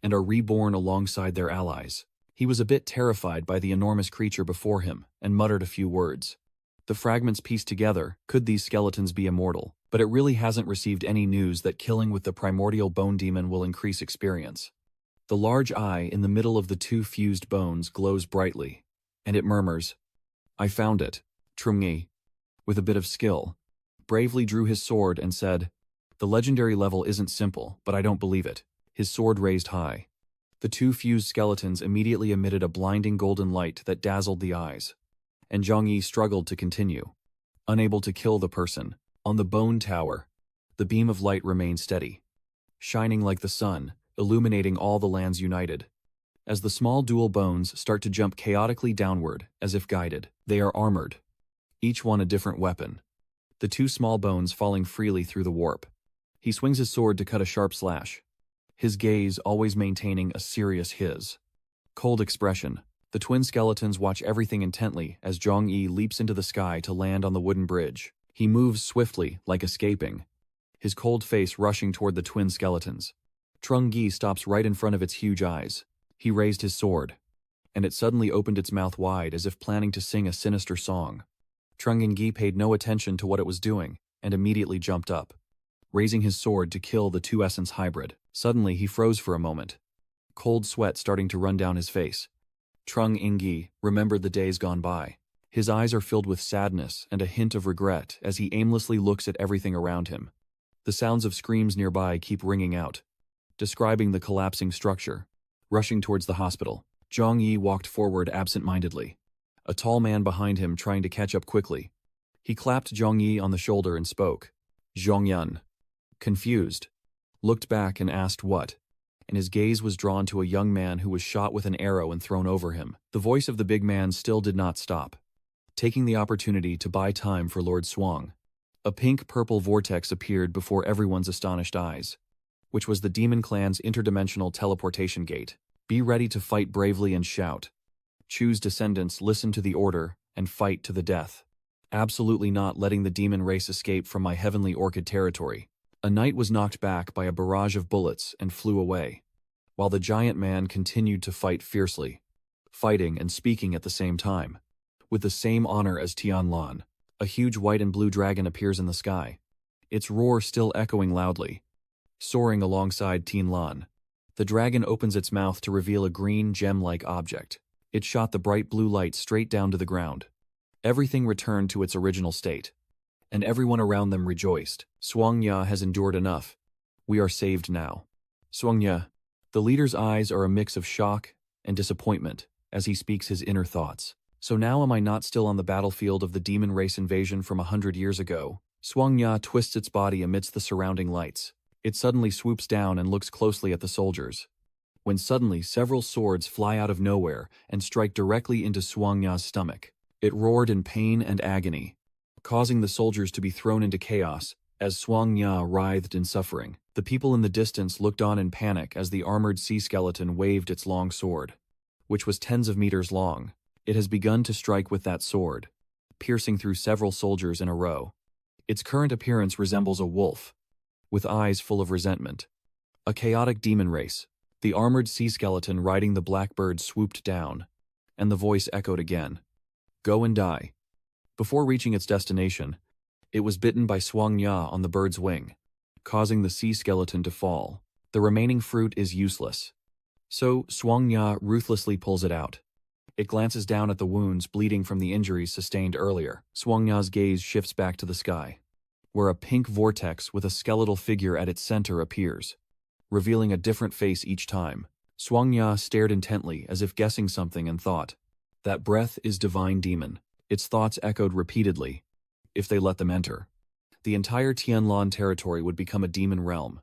and are reborn alongside their allies. He was a bit terrified by the enormous creature before him and muttered a few words. The fragments pieced together, could these skeletons be immortal? But it really hasn't received any news that killing with the primordial bone demon will increase experience. The large eye in the middle of the two fused bones glows brightly, and it murmurs, "I found it." Trung-Yi, with a bit of skill, bravely drew his sword and said, "The legendary level isn't simple, but I don't believe it." His sword raised high. The two fused skeletons immediately emitted a blinding golden light that dazzled the eyes, and Zhang-Yi struggled to continue. Unable to kill the person, on the bone tower, the beam of light remained steady, shining like the sun, illuminating all the lands united. As the small dual bones start to jump chaotically downward, as if guided, they are armored, each one a different weapon. The two small bones falling freely through the warp. He swings his sword to cut a sharp slash, his gaze always maintaining a serious cold expression. The twin skeletons watch everything intently as Zhang-Yi leaps into the sky to land on the wooden bridge. He moves swiftly, like escaping, his cold face rushing toward the twin skeletons. Trung-Yi stops right in front of its huge eyes. He raised his sword, and it suddenly opened its mouth wide as if planning to sing a sinister song. Trung-Yi paid no attention to what it was doing and immediately jumped up, raising his sword to kill the two essence hybrid. Suddenly he froze for a moment, cold sweat starting to run down his face. Trung-Yi remembered the days gone by. His eyes are filled with sadness and a hint of regret as he aimlessly looks at everything around him. The sounds of screams nearby keep ringing out, describing the collapsing structure. Rushing towards the hospital, Zhang-Yi walked forward absent-mindedly, a tall man behind him trying to catch up quickly. He clapped Zhang-Yi on the shoulder and spoke. Zhongyun, confused, looked back and asked what, and his gaze was drawn to a young man who was shot with an arrow and thrown over him. The voice of the big man still did not stop, taking the opportunity to buy time for Lord Swang. A pink-purple vortex appeared before everyone's astonished eyes, which was the Demon Clan's interdimensional teleportation gate. Be ready to fight bravely and shout. Choose descendants, listen to the order, and fight to the death. Absolutely not letting the demon race escape from my heavenly orchid territory. A knight was knocked back by a barrage of bullets and flew away, while the giant man continued to fight fiercely, fighting and speaking at the same time. With the same honor as Tianlan, a huge white and blue dragon appears in the sky, its roar still echoing loudly. Soaring alongside Tianlan, the dragon opens its mouth to reveal a green gem-like object. It shot the bright blue light straight down to the ground. Everything returned to its original state, and everyone around them rejoiced. Swangya has endured enough. We are saved now. Swangya, the leader's eyes are a mix of shock and disappointment as he speaks his inner thoughts. So now am I not still on the battlefield of the demon race invasion from 100 years ago? Swangya twists its body amidst the surrounding lights. It suddenly swoops down and looks closely at the soldiers, when suddenly several swords fly out of nowhere and strike directly into Swangya's stomach. It roared in pain and agony, causing the soldiers to be thrown into chaos as Swangya writhed in suffering. The people in the distance looked on in panic as the armored sea skeleton waved its long sword, which was tens of meters long. It has begun to strike with that sword, piercing through several soldiers in a row. Its current appearance resembles a wolf, with eyes full of resentment. A chaotic demon race. The armored sea skeleton riding the blackbird swooped down, and the voice echoed again. Go and die. Before reaching its destination, it was bitten by Swangya on the bird's wing, causing the sea skeleton to fall. The remaining fruit is useless, so Swangya ruthlessly pulls it out. It glances down at the wounds bleeding from the injuries sustained earlier. Swangya's gaze shifts back to the sky, where a pink vortex with a skeletal figure at its center appears, revealing a different face each time. Swangya stared intently as if guessing something and thought, that breath is divine demon. Its thoughts echoed repeatedly, if they let them enter. the entire Tianlan territory would become a demon realm,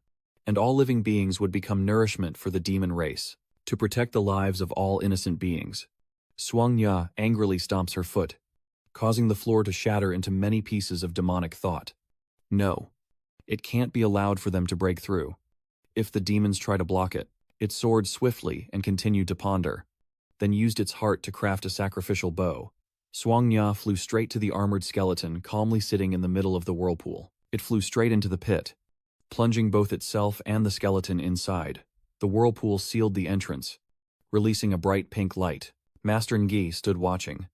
and all living beings would become nourishment for the demon race. To protect the lives of all innocent beings, Suangya angrily stomps her foot, causing the floor to shatter into many pieces of demonic thought. No, it can't be allowed for them to break through. If the demons try to block it, it soared swiftly and continued to ponder, then used its heart to craft a sacrificial bow. Suangya flew straight to the armored skeleton calmly sitting in the middle of the whirlpool. It flew straight into the pit, plunging both itself and the skeleton inside. The whirlpool sealed the entrance, releasing a bright pink light. Master Ngi stood watching,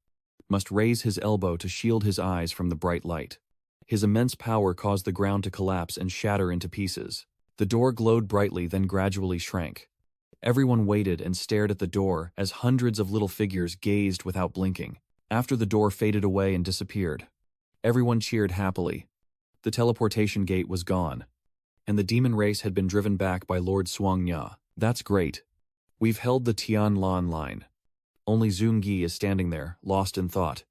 must raise his elbow to shield his eyes from the bright light. His immense power caused the ground to collapse and shatter into pieces. The door glowed brightly, then gradually shrank. Everyone waited and stared at the door as hundreds of little figures gazed without blinking. After the door faded away and disappeared, everyone cheered happily. The teleportation gate was gone, and the demon race had been driven back by Lord Suangya. That's great. We've held the Tianlan line. Only Zungi is standing there, lost in thought.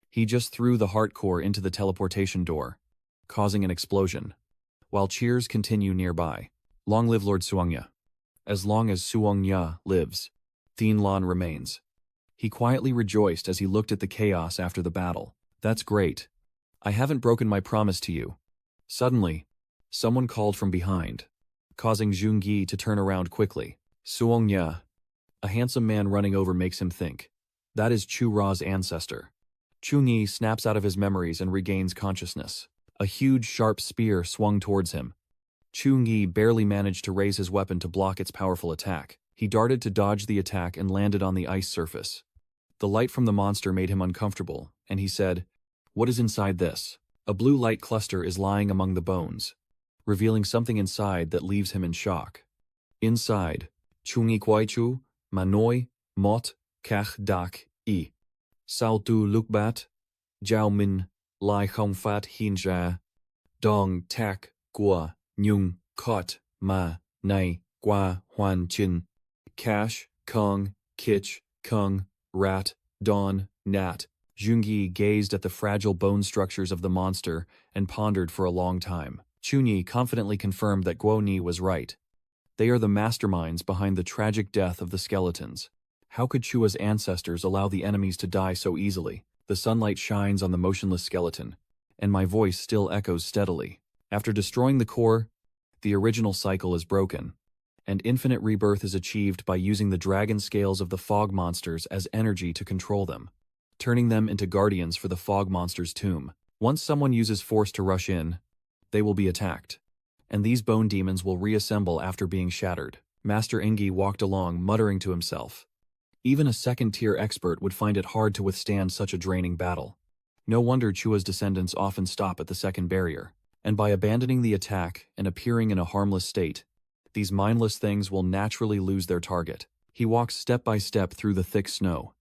He just threw the heart core into the teleportation door, causing an explosion, while cheers continue nearby. Long live Lord Suangya. As long as Suangya lives, Tianlan remains. He quietly rejoiced as he looked at the chaos after the battle. That's great. I haven't broken my promise to you. Suddenly, someone called from behind, causing Zungi to turn around quickly. Suangya. A handsome man running over makes him think. That is Chu Ra's ancestor. Chungi snaps out of his memories and regains consciousness. A huge sharp spear swung towards him. Chungi barely managed to raise his weapon to block its powerful attack. He darted to dodge the attack and landed on the ice surface. The light from the monster made him uncomfortable, and he said, "What is inside this?" A blue light cluster is lying among the bones, revealing something inside that leaves him in shock. Inside, Chungi Kwaichu, Manoi, Mot, Kach Dak, I. Sao Tu Lukbat, Jiao Min, Lai Không Fat Hinja, Dong Tak, Gua, Nhung, Kot, Ma, Nai, Gua, Huan Chin, Cash, Kung, Kich, Kung, Rat, Don, Nat. Zungi gazed at the fragile bone structures of the monster and pondered for a long time. Chunyi confidently confirmed that Guo Ni was right. They are the masterminds behind the tragic death of the skeletons. How could Chua's ancestors allow the enemies to die so easily? The sunlight shines on the motionless skeleton, and my voice still echoes steadily. After destroying the core, the original cycle is broken, and infinite rebirth is achieved by using the dragon scales of the fog monsters as energy to control them, turning them into guardians for the fog monster's tomb. Once someone uses force to rush in, they will be attacked, and these bone demons will reassemble after being shattered. Master Engi walked along, muttering to himself. Even a second-tier expert would find it hard to withstand such a draining battle. No wonder Chua's descendants often stop at the second barrier. And by abandoning the attack and appearing in a harmless state, these mindless things will naturally lose their target. He walks step by step through the thick snow,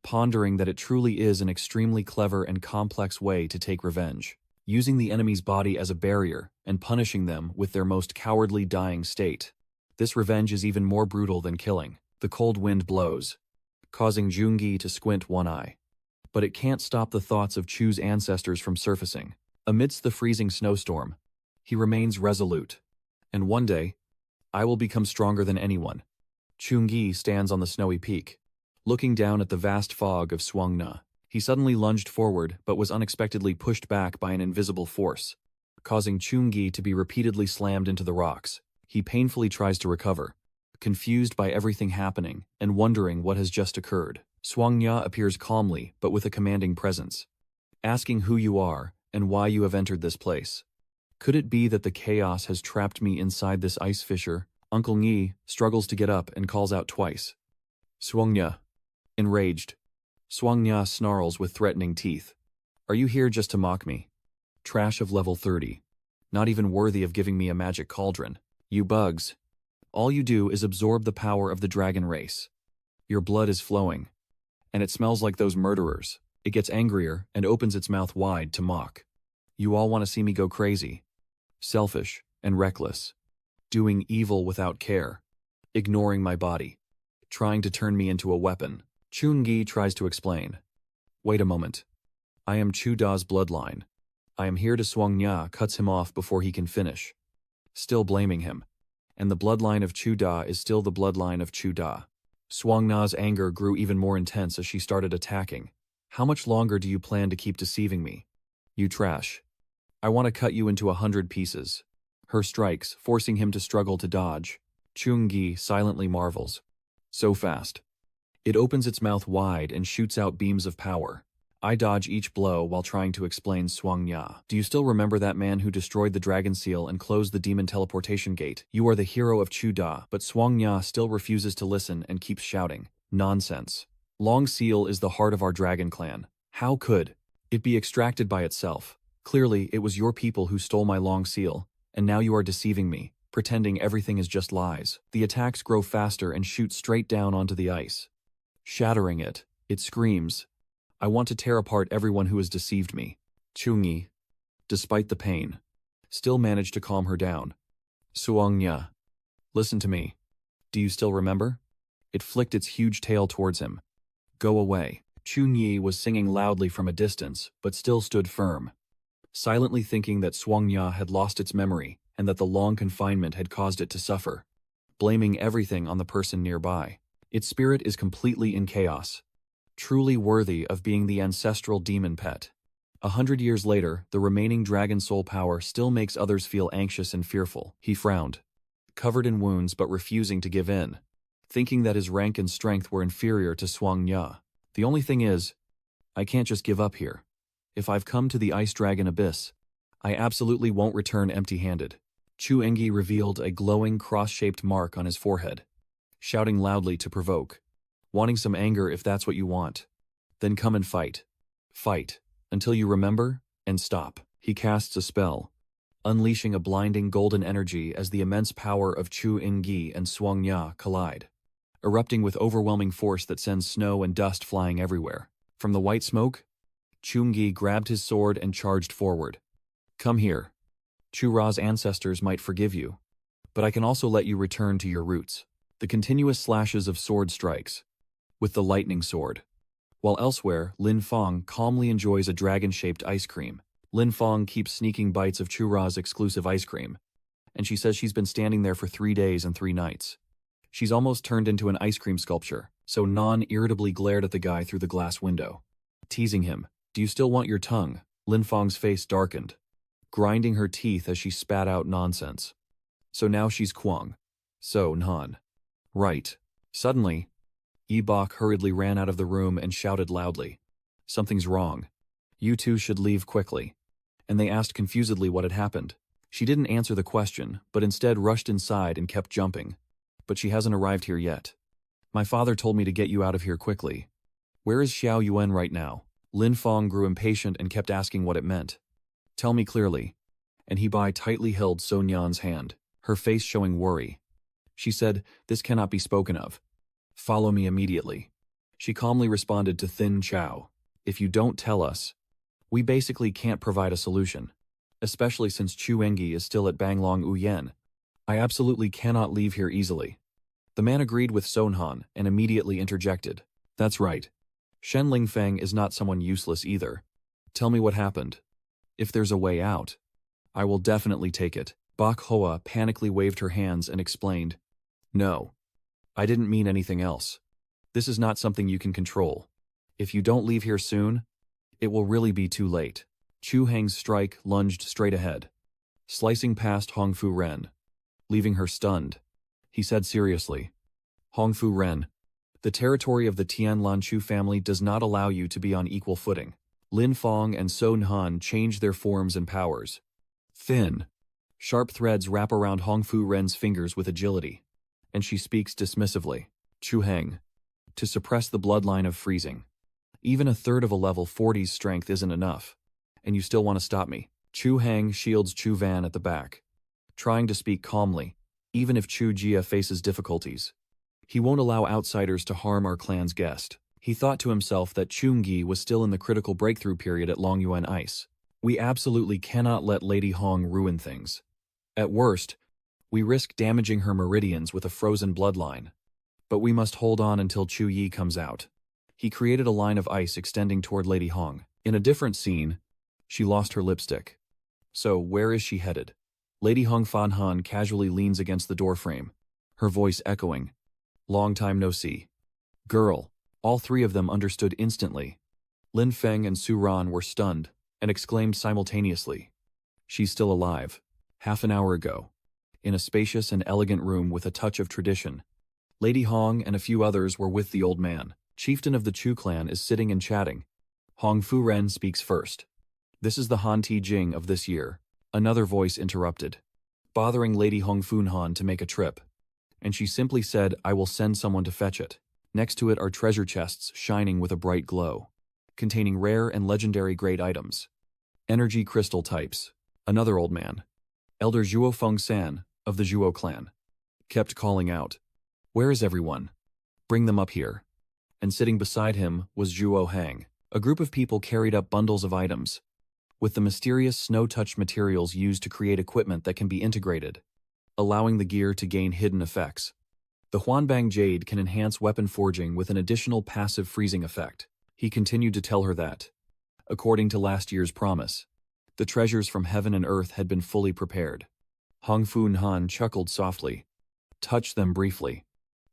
pondering that it truly is an extremely clever and complex way to take revenge, using the enemy's body as a barrier and punishing them with their most cowardly dying state. This revenge is even more brutal than killing. The cold wind blows, causing Jungi to squint one eye. But it can't stop the thoughts of Chu's ancestors from surfacing. Amidst the freezing snowstorm, he remains resolute. And one day, I will become stronger than anyone. Chungi stands on the snowy peak, looking down at the vast fog of Suangna. He suddenly lunged forward but was unexpectedly pushed back by an invisible force, causing Chungi to be repeatedly slammed into the rocks. He painfully tries to recover, confused by everything happening and wondering what has just occurred. Suangya appears calmly but with a commanding presence, asking who you are and why you have entered this place. Could it be that the chaos has trapped me inside this ice fissure? Uncle Ngi struggles to get up and calls out twice. Suangya. Enraged, Suangya snarls with threatening teeth. Are you here just to mock me? Trash of level 30. Not even worthy of giving me a magic cauldron. You bugs. All you do is absorb the power of the dragon race. Your blood is flowing, and it smells like those murderers. It gets angrier and opens its mouth wide to mock. You all want to see me go crazy. Selfish and reckless. Doing evil without care. Ignoring my body. Trying to turn me into a weapon. Chungi tries to explain. Wait a moment. I am Chu Da's bloodline. I am here to Swang Nya cuts him off before he can finish, still blaming him. And the bloodline of Chu Da is still the bloodline of Chu Da. Swang Na's anger grew even more intense as she started attacking. How much longer do you plan to keep deceiving me? You trash. I want to cut you into 100 pieces. Her strikes, forcing him to struggle to dodge. Chung-gi silently marvels. So fast. It opens its mouth wide and shoots out beams of power. I dodge each blow while trying to explain Swang Nya. Do you still remember that man who destroyed the dragon seal and closed the demon teleportation gate? You are the hero of Chu Da, but Swang Nya still refuses to listen and keeps shouting. Nonsense. Long Seal is the heart of our dragon clan. How could it be extracted by itself? Clearly, it was your people who stole my Long Seal, and now you are deceiving me, pretending everything is just lies. The attacks grow faster and shoot straight down onto the ice. Shattering it, it screams, I want to tear apart everyone who has deceived me. Chungi, despite the pain, still managed to calm her down. Swang Nya, listen to me. Do you still remember? It flicked its huge tail towards him. Go away. Chunyi was singing loudly from a distance, but still stood firm, silently thinking that Swang Nya had lost its memory and that the long confinement had caused it to suffer, blaming everything on the person nearby. Its spirit is completely in chaos, truly worthy of being the ancestral demon pet. 100 years later, the remaining dragon soul power still makes others feel anxious and fearful. He frowned, covered in wounds but refusing to give in, thinking that his rank and strength were inferior to Swang Nya. The only thing is, I can't just give up here. If I've come to the Ice Dragon Abyss, I absolutely won't return empty-handed. Chu Engi revealed a glowing cross-shaped mark on his forehead, shouting loudly to provoke. Wanting some anger if that's what you want. Then come and fight. Fight, until you remember, and stop. He casts a spell, unleashing a blinding golden energy as the immense power of Chu Engi and Swang Nya collide, erupting with overwhelming force that sends snow and dust flying everywhere. From the white smoke, Chungi grabbed his sword and charged forward. Come here. Chu Ra's ancestors might forgive you, but I can also let you return to your roots. The continuous slashes of sword strikes, with the lightning sword. While elsewhere, Lin Fong calmly enjoys a dragon-shaped ice cream. Lin Fong keeps sneaking bites of Chu Ra's exclusive ice cream, and she says she's been standing there for 3 days and 3 nights. She's almost turned into an ice cream sculpture, so Non irritably glared at the guy through the glass window, teasing him. Do you still want your tongue? Lin Fong's face darkened, grinding her teeth as she spat out nonsense. So now she's Kwang. So, Non. Right. Suddenly, Yi-bok hurriedly ran out of the room and shouted loudly. Something's wrong. You two should leave quickly. And they asked confusedly what had happened. She didn't answer the question, but instead rushed inside and kept jumping. But she hasn't arrived here yet. My father told me to get you out of here quickly. Where is Xiao Yuan right now? Lin Fong grew impatient and kept asking what it meant. Tell me clearly. And He-bai tightly held So Nyan's hand, her face showing worry. She said, this cannot be spoken of. Follow me immediately. She calmly responded to Thin Chow. If you don't tell us, we basically can't provide a solution, especially since Chu Engi is still at Banglong Uyen. I absolutely cannot leave here easily. The man agreed with Sonhan and immediately interjected. That's right. Shen Lingfeng is not someone useless either. Tell me what happened. If there's a way out, I will definitely take it. Bak Hoa panically waved her hands and explained. No. I didn't mean anything else. This is not something you can control. If you don't leave here soon, it will really be too late. Chu Heng's strike lunged straight ahead, slicing past Hong Fu Ren, leaving her stunned. He said seriously, Hong Fu Ren, the territory of the Tian Lanchu family does not allow you to be on equal footing. Lin Fong and Son Han changed their forms and powers. Thin, sharp threads wrap around Hong Fu Ren's fingers with agility, and she speaks dismissively. Chu Heng, to suppress the bloodline of freezing. Even a third of a level 40's strength isn't enough, and you still want to stop me. Chu Heng shields Chu Van at the back, trying to speak calmly, even if Chu Jia faces difficulties. He won't allow outsiders to harm our clan's guest. He thought to himself that Chungi was still in the critical breakthrough period at Longyuan Ice. We absolutely cannot let Lady Hong ruin things. At worst, we risk damaging her meridians with a frozen bloodline. But we must hold on until Chu Yi comes out. He created a line of ice extending toward Lady Hong. In a different scene, She lost her lipstick. So, where is she headed? Lady Hong Fan Han casually leans against the doorframe, her voice echoing. Long time no see. Girl. All three of them understood instantly. Lin Feng and Su Ran were stunned and exclaimed simultaneously. She's still alive. Half an hour ago. In a spacious and elegant room with a touch of tradition. Lady Hong and a few others were with the old man. Chieftain of the Chu clan is sitting and chatting. Hong Fu Ren speaks first. This is the Han Ti Jing of this year. Another voice interrupted, bothering Lady Hong Fun Han to make a trip. And she simply said, I will send someone to fetch it. Next to it are treasure chests shining with a bright glow, containing rare and legendary great items. Energy crystal types. Another old man, Elder Zhuo Feng San, of the Zhuo clan, kept calling out, Where is everyone? Bring them up here. And sitting beside him was Zhuo Hang. A group of people carried up bundles of items, with the mysterious snow-touch materials used to create equipment that can be integrated, allowing the gear to gain hidden effects. The Huanbang Jade can enhance weapon forging with an additional passive freezing effect. He continued to tell her that, according to last year's promise, the treasures from heaven and earth had been fully prepared. Hong Fun Han chuckled softly, touched them briefly,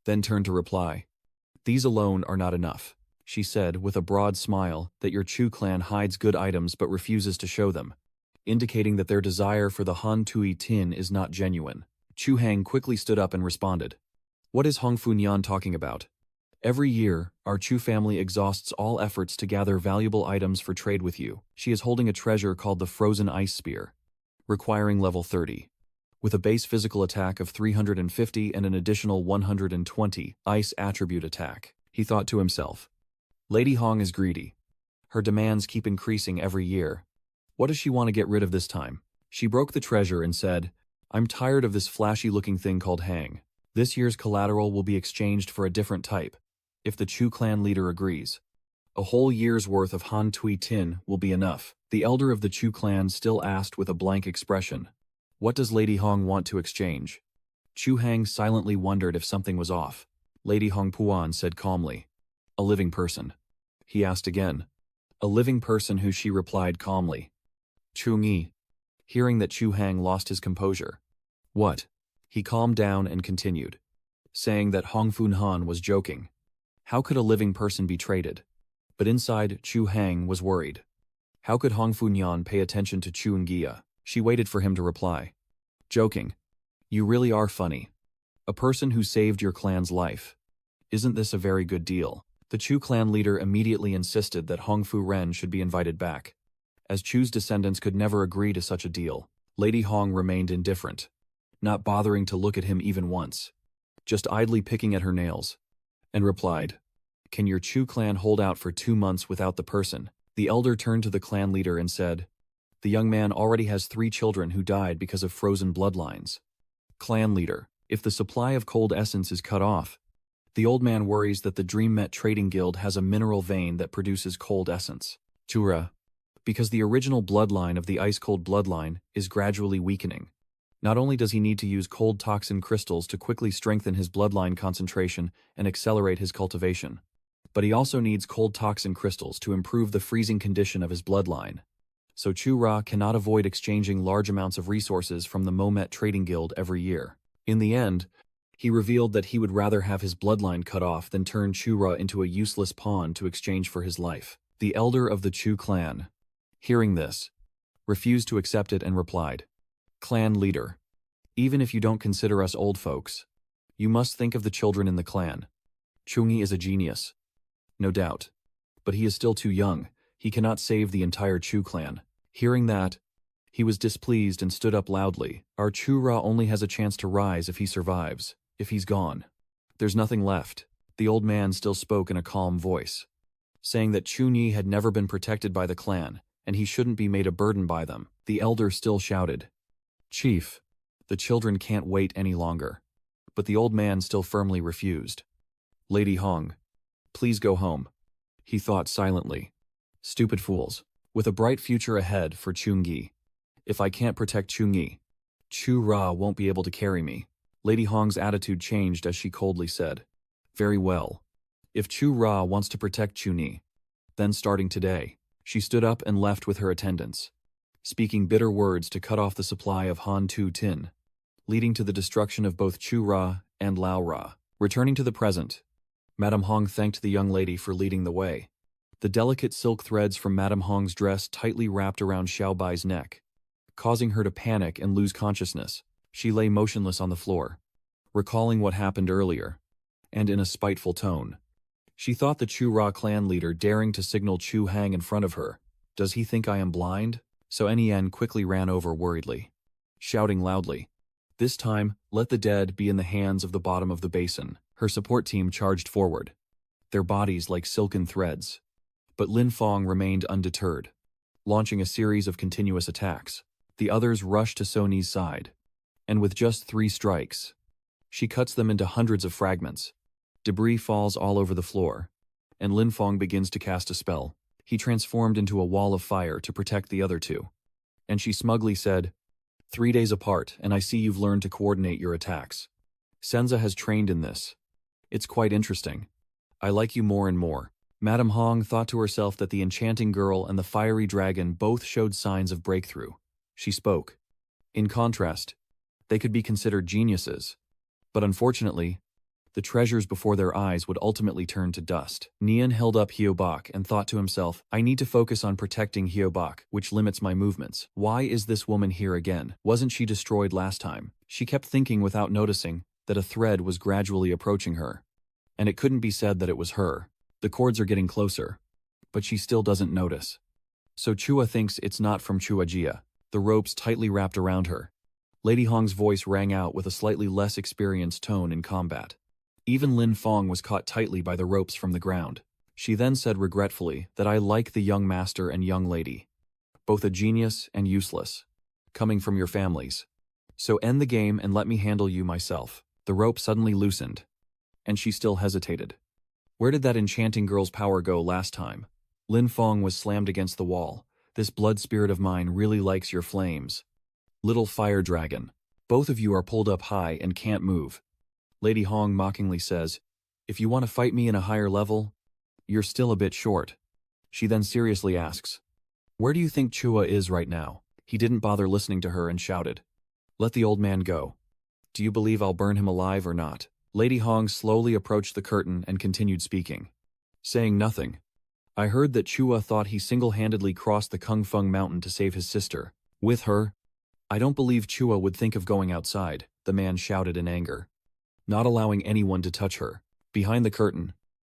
then turned to reply. These alone are not enough, she said with a broad smile that your Chu clan hides good items but refuses to show them, indicating that their desire for the Han Tui Tin is not genuine. Chu Hang quickly stood up and responded. What is Hong Fun Yan talking about? Every year, our Chu family exhausts all efforts to gather valuable items for trade with you. She is holding a treasure called the Frozen Ice Spear, requiring level 30. With a base physical attack of 350 and an additional 120 ice attribute attack, he thought to himself. Lady Hong is greedy. Her demands keep increasing every year. What does she want to get rid of this time? She broke the treasure and said, I'm tired of this flashy-looking thing called Hang. This year's collateral will be exchanged for a different type, if the Chu clan leader agrees. A whole year's worth of Han Tui Tin will be enough. The elder of the Chu clan still asked with a blank expression. What does Lady Hong want to exchange? Chu Hang silently wondered if something was off. Lady Hong Puan said calmly. A living person. He asked again. A living person who she replied calmly. Chu Ngi. Hearing that Chu Hang lost his composure. What? He calmed down and continued, saying that Hong Fun Han was joking. How could a living person be traded? But inside, Chu Hang was worried. How could Hong Fun Yan pay attention to Chu Ngia? She waited for him to reply. Joking. You really are funny. A person who saved your clan's life. Isn't this a very good deal? The Chu clan leader immediately insisted that Hong Fu Ren should be invited back. As Chu's descendants could never agree to such a deal, Lady Hong remained indifferent, not bothering to look at him even once, just idly picking at her nails, and replied, Can your Chu clan hold out for 2 months without the person? The elder turned to the clan leader and said, The young man already has 3 children who died because of frozen bloodlines. Clan leader, if the supply of cold essence is cut off, the old man worries that the Dream Met Trading Guild has a mineral vein that produces cold essence. Chura, because the original bloodline of the ice-cold bloodline is gradually weakening. Not only does he need to use cold toxin crystals to quickly strengthen his bloodline concentration and accelerate his cultivation, but he also needs cold toxin crystals to improve the freezing condition of his bloodline. So Chu Ra cannot avoid exchanging large amounts of resources from the Momet Trading Guild every year. In the end, he revealed that he would rather have his bloodline cut off than turn Chu Ra into a useless pawn to exchange for his life. The elder of the Chu clan, hearing this, refused to accept it and replied, Clan leader, even if you don't consider us old folks, you must think of the children in the clan. Chungi is a genius, no doubt, but he is still too young. He cannot save the entire Chu clan. Hearing that, he was displeased and stood up loudly. Our Chu Ra only has a chance to rise if he survives. If he's gone, there's nothing left. The old man still spoke in a calm voice, saying that Chu Nyi had never been protected by the clan, and he shouldn't be made a burden by them. The elder still shouted, Chief, the children can't wait any longer. But the old man still firmly refused. Lady Hong, please go home. He thought silently. Stupid fools. With a bright future ahead for Chungi. If I can't protect Chungi, Chu Ra won't be able to carry me. Lady Hong's attitude changed as she coldly said, Very well. If Chu Ra wants to protect Chuni, then starting today, She stood up and left with her attendants, speaking bitter words to cut off the supply of Han Tu Tin, leading to the destruction of both Chu Ra and Lao Ra. Returning to the present, Madame Hong thanked the young lady for leading the way. The delicate silk threads from Madame Hong's dress tightly wrapped around Xiaobai's neck, causing her to panic and lose consciousness. She lay motionless on the floor, recalling what happened earlier, and in a spiteful tone. She thought the Chu Ra clan leader daring to signal Chu Hang in front of her. Does he think I am blind? So Nen quickly ran over worriedly, shouting loudly, "This time, let the dead be in the hands of the bottom of the basin." Her support team charged forward, their bodies like silken threads. But Lin Fong remained undeterred, launching a series of continuous attacks. The others rushed to Sony's side, and with just 3 strikes, she cuts them into hundreds of fragments. Debris falls all over the floor, and Lin Fong begins to cast a spell. He transformed into a wall of fire to protect the other 2. And she smugly said, 3 days apart, and I see you've learned to coordinate your attacks. Senza has trained in this. It's quite interesting. I like you more and more. Madame Hong thought to herself that the enchanting girl and the fiery dragon both showed signs of breakthrough. She spoke. In contrast, they could be considered geniuses. But unfortunately, the treasures before their eyes would ultimately turn to dust. Nian held up Hyobak and thought to himself, I need to focus on protecting Hyobak, which limits my movements. Why is this woman here again? Wasn't she destroyed last time? She kept thinking without noticing that a thread was gradually approaching her. And it couldn't be said that it was her. The cords are getting closer, but she still doesn't notice. So Chua thinks it's not from Chua Jia. The ropes tightly wrapped around her. Lady Hong's voice rang out with a slightly less experienced tone in combat. Even Lin Fong was caught tightly by the ropes from the ground. She then said regretfully that I like the young master and young lady, both a genius and useless, coming from your families. So end the game and let me handle you myself. The rope suddenly loosened, and she still hesitated. Where did that enchanting girl's power go last time? Lin Fong was slammed against the wall. This blood spirit of mine really likes your flames. Little fire dragon. Both of you are pulled up high and can't move. Lady Hong mockingly says, if you want to fight me in a higher level, you're still a bit short. She then seriously asks, where do you think Chua is right now? He didn't bother listening to her and shouted, let the old man go. Do you believe I'll burn him alive or not? Lady Hong slowly approached the curtain and continued speaking, saying nothing. I heard that Chua thought he single-handedly crossed the Kung Feng mountain to save his sister. With her, I don't believe Chua would think of going outside, the man shouted in anger, not allowing anyone to touch her. Behind the curtain,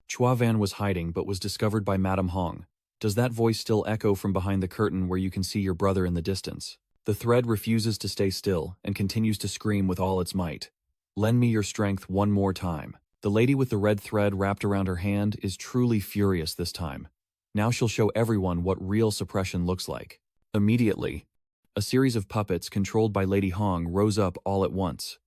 Chua Van was hiding but was discovered by Madame Hong. Does that voice still echo from behind the curtain where you can see your brother in the distance? The thread refuses to stay still and continues to scream with all its might. Lend me your strength one more time. The lady with the red thread wrapped around her hand is truly furious this time. Now she'll show everyone what real suppression looks like. Immediately, a series of puppets controlled by Lady Hong rose up all at once.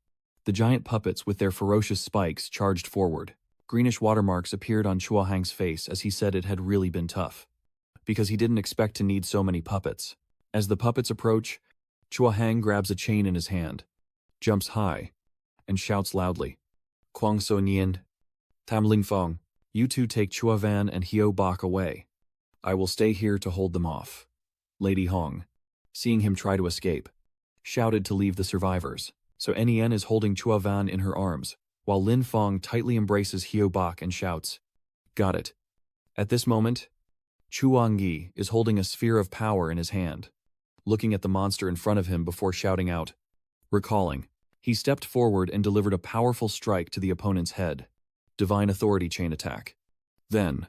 The giant puppets with their ferocious spikes charged forward. Greenish watermarks appeared on Chua Hang's face as he said it had really been tough, because he didn't expect to need so many puppets. As the puppets approach, Chua Hang grabs a chain in his hand, jumps high, and shouts loudly, Kwang So Nien, Tam Ling Fong, you two take Chua Van and Hio Bak away. I will stay here to hold them off. Lady Hong, seeing him try to escape, shouted to leave the survivors. So Nen is holding Chua Van in her arms, while Lin Fong tightly embraces Hio Bak and shouts, got it. At this moment, Chuang Yi is holding a sphere of power in his hand, looking at the monster in front of him before shouting out, recalling. He stepped forward and delivered a powerful strike to the opponent's head. Divine Authority chain attack. Then,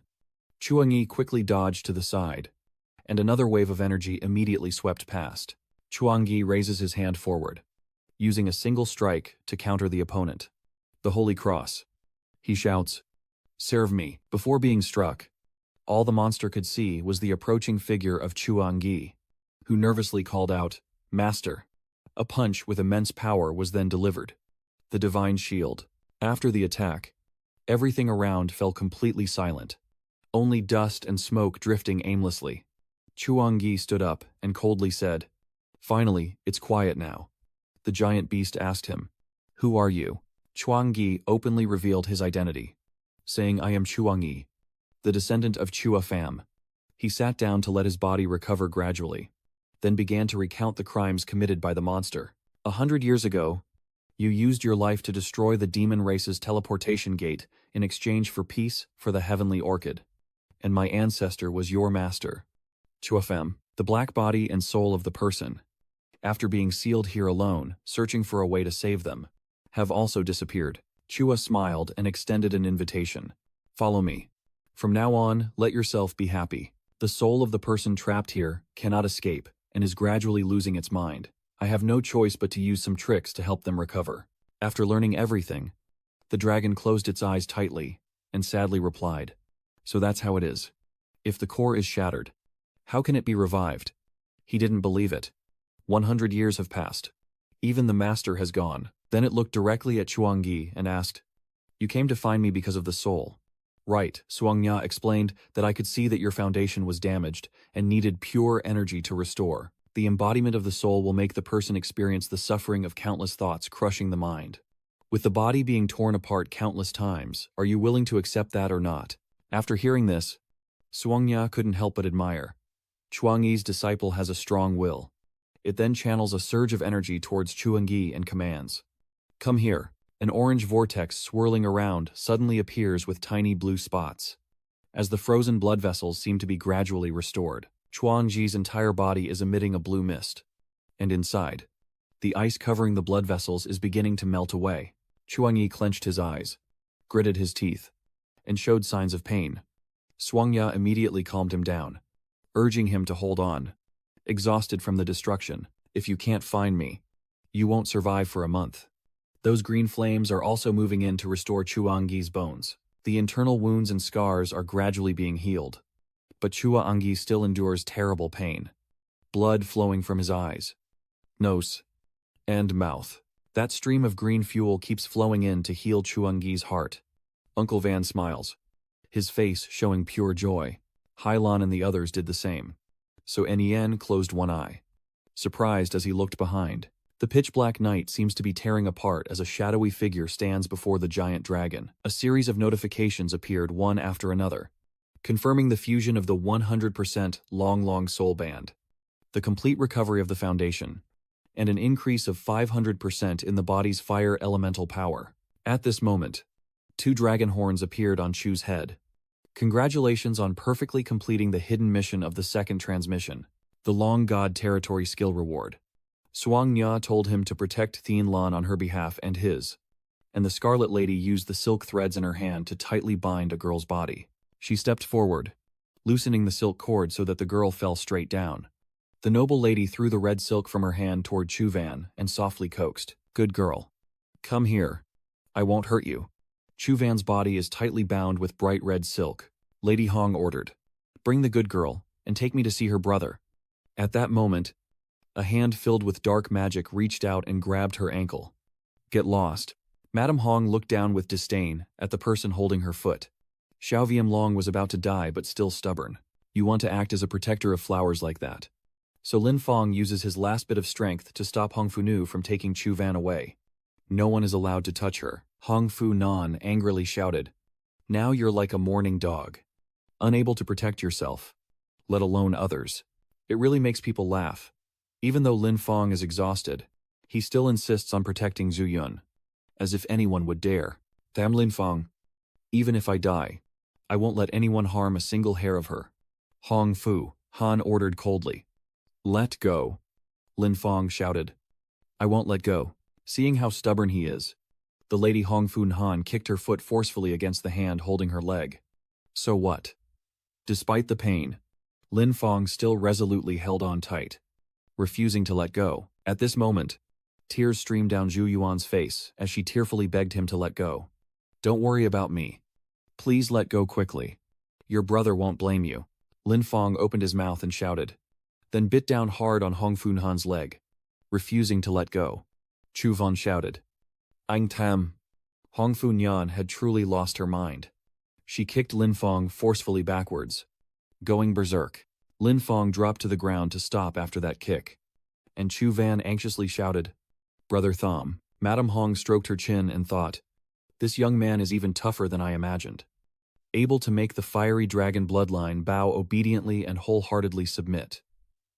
Chuang Yi quickly dodged to the side, and another wave of energy immediately swept past. Chuang Yi raises his hand forward, using a single strike to counter the opponent. The Holy Cross. He shouts, serve me. Before being struck, all the monster could see was the approaching figure of Chuang Yi, who nervously called out, Master. A punch with immense power was then delivered. The Divine Shield. After the attack, everything around fell completely silent. Only dust and smoke drifting aimlessly. Chuang Yi stood up and coldly said, finally, it's quiet now. The giant beast asked him, who are you? Chuang Yi openly revealed his identity, saying I am Chuang Yi, the descendant of Chua Pham, He sat down to let his body recover gradually, then began to recount the crimes committed by the monster. 100 years ago, you used your life to destroy the demon race's teleportation gate in exchange for peace for the heavenly orchid. And my ancestor was your master. Chuafem, the black body and soul of the person, after being sealed here alone, searching for a way to save them, have also disappeared. Chua smiled and extended an invitation. Follow me. From now on, let yourself be happy. The soul of the person trapped here cannot escape and is gradually losing its mind. I have no choice but to use some tricks to help them recover. After learning everything, the dragon closed its eyes tightly and sadly replied, so that's how it is. If the core is shattered, how can it be revived? He didn't believe it. 100 years have passed. Even the master has gone. Then it looked directly at Chuangyi and asked, you came to find me because of the soul. Right, Suangnya explained that I could see that your foundation was damaged and needed pure energy to restore. The embodiment of the soul will make the person experience the suffering of countless thoughts crushing the mind. With the body being torn apart countless times, are you willing to accept that or not? After hearing this, Suangnya couldn't help but admire. Chuangyi's disciple has a strong will. It then channels a surge of energy towards Chuangyi and commands. Come here. An orange vortex swirling around suddenly appears with tiny blue spots. As the frozen blood vessels seem to be gradually restored, Chuangji's entire body is emitting a blue mist. And inside, the ice covering the blood vessels is beginning to melt away. Chuangyi clenched his eyes, gritted his teeth, and showed signs of pain. Suangya immediately calmed him down, urging him to hold on. Exhausted from the destruction, if you can't find me, you won't survive for a month. Those green flames are also moving in to restore Chuangyi's bones. The internal wounds and scars are gradually being healed. But Chuangyi still endures terrible pain. Blood flowing from his eyes, nose, and mouth. That stream of green fuel keeps flowing in to heal Chuangyi's heart. Uncle Van smiles, his face showing pure joy. Halan and the others did the same. So Nien closed one eye, surprised as he looked behind. The pitch-black night seems to be tearing apart as a shadowy figure stands before the giant dragon. A series of notifications appeared one after another, confirming the fusion of the 100% long soul band, the complete recovery of the foundation, and an increase of 500% in the body's fire elemental power. At this moment, 2 dragon horns appeared on Chu's head. Congratulations on perfectly completing the hidden mission of the second transmission, the Long God Territory skill reward. Suang Nya told him to protect Thien Lan on her behalf and his, and the Scarlet Lady used the silk threads in her hand to tightly bind a girl's body. She stepped forward, loosening the silk cord so that the girl fell straight down. The noble lady threw the red silk from her hand toward Chu Van and softly coaxed, "Good girl. Come here. I won't hurt you." Chu Van's body is tightly bound with bright red silk. Lady Hong ordered, "Bring the good girl, and take me to see her brother." At that moment, a hand filled with dark magic reached out and grabbed her ankle. "Get lost." Madame Hong looked down with disdain at the person holding her foot. Xiao Viamlong was about to die but still stubborn. "You want to act as a protector of flowers like that." So Lin Fong uses his last bit of strength to stop Hong Fu Nu from taking Chu Van away. "No one is allowed to touch her." Hong Fu Nan angrily shouted, "Now you're like a mourning dog, unable to protect yourself, let alone others." It really makes people laugh. Even though Lin Fong is exhausted, he still insists on protecting Zhu Yun, as if anyone would dare. "Damn Lin Fong. Even if I die, I won't let anyone harm a single hair of her." Hong Fu Han ordered coldly. "Let go." Lin Fong shouted. "I won't let go." Seeing how stubborn he is, the lady Hong Fu Han kicked her foot forcefully against the hand holding her leg. So what? Despite the pain, Lin Fong still resolutely held on tight, refusing to let go. At this moment, tears streamed down Zhu Yuan's face as she tearfully begged him to let go. "Don't worry about me. Please let go quickly. Your brother won't blame you." Lin Fong opened his mouth and shouted, then bit down hard on Hong Fu Han's leg, refusing to let go. Chu Van shouted, "Ang Tam." Hong Fu Nyan had truly lost her mind. She kicked Lin Fong forcefully backwards, going berserk. Lin Fong dropped to the ground to stop after that kick, and Chu Van anxiously shouted, "Brother Thom." Madame Hong stroked her chin and thought, "This young man is even tougher than I imagined." able to make the fiery dragon bloodline bow obediently and wholeheartedly submit.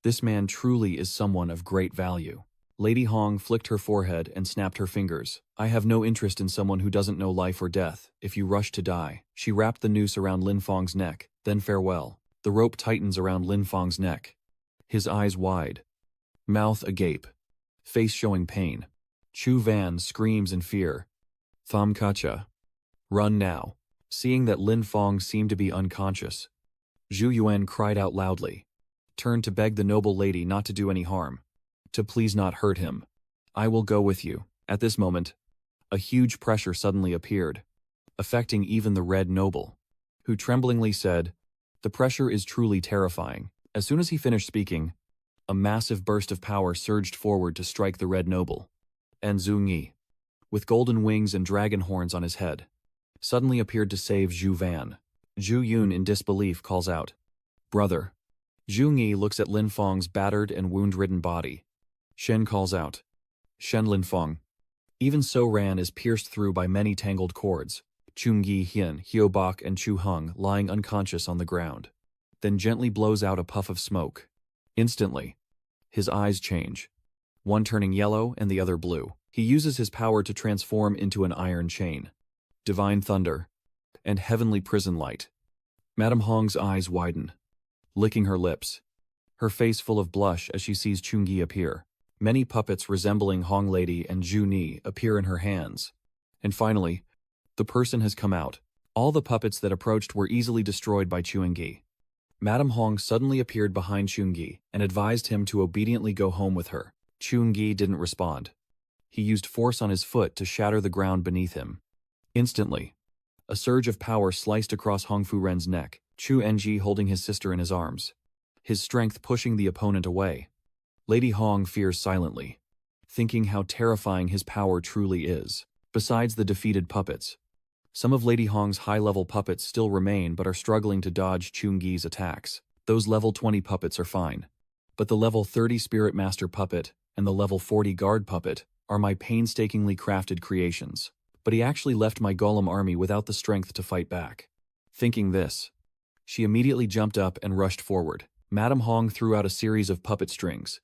This man truly is someone of great value. Lady Hong flicked her forehead and snapped her fingers. I have no interest in someone who doesn't know life or death. If you rush to die. She wrapped the noose around Lin Feng's neck, then farewell. The rope tightens around Lin Feng's neck. His eyes wide. Mouth agape. Face showing pain. Chu Van screams in fear. Tham Kacha. Run now. Seeing that Lin Feng seemed to be unconscious, Zhu Yuan cried out loudly. Turned to beg the noble lady not to do any harm. To please not hurt him. I will go with you. At this moment, a huge pressure suddenly appeared, affecting even the Red Noble, who tremblingly said, the pressure is truly terrifying. As soon as he finished speaking, a massive burst of power surged forward to strike the Red Noble. And Zhu Yi, with golden wings and dragon horns on his head, suddenly appeared to save Zhu Van. Zhu Yun in disbelief calls out, Brother. Zhu Yi looks at Lin Feng's battered and wound-ridden body. Shen calls out, Shen Lin Feng. Even so Ran is pierced through by many tangled cords, Chung Yi Hian, Hyo Bak and Chu Hung lying unconscious on the ground. Then gently blows out a puff of smoke. Instantly, his eyes change, one turning yellow and the other blue. He uses his power to transform into an iron chain, divine thunder, and heavenly prison light. Madame Hong's eyes widen, licking her lips, her face full of blush as she sees Chung Yi appear. Many puppets resembling Hong Lady and Zhu Ni appear in her hands. And finally, the person has come out. All the puppets that approached were easily destroyed by Chung-gi. Madame Hong suddenly appeared behind Chung-gi and advised him to obediently go home with her. Chung-gi didn't respond. He used force on his foot to shatter the ground beneath him. Instantly, a surge of power sliced across Hong Fu-ren's neck, Chu Enji holding his sister in his arms, his strength pushing the opponent away. Lady Hong fears silently, thinking how terrifying his power truly is. Besides the defeated puppets, some of Lady Hong's high-level puppets still remain but are struggling to dodge Chung-gi's attacks. Those level 20 puppets are fine, but the level 30 Spirit Master puppet and the level 40 Guard puppet are my painstakingly crafted creations. But he actually left my golem army without the strength to fight back. Thinking this, she immediately jumped up and rushed forward. Madame Hong threw out a series of puppet strings,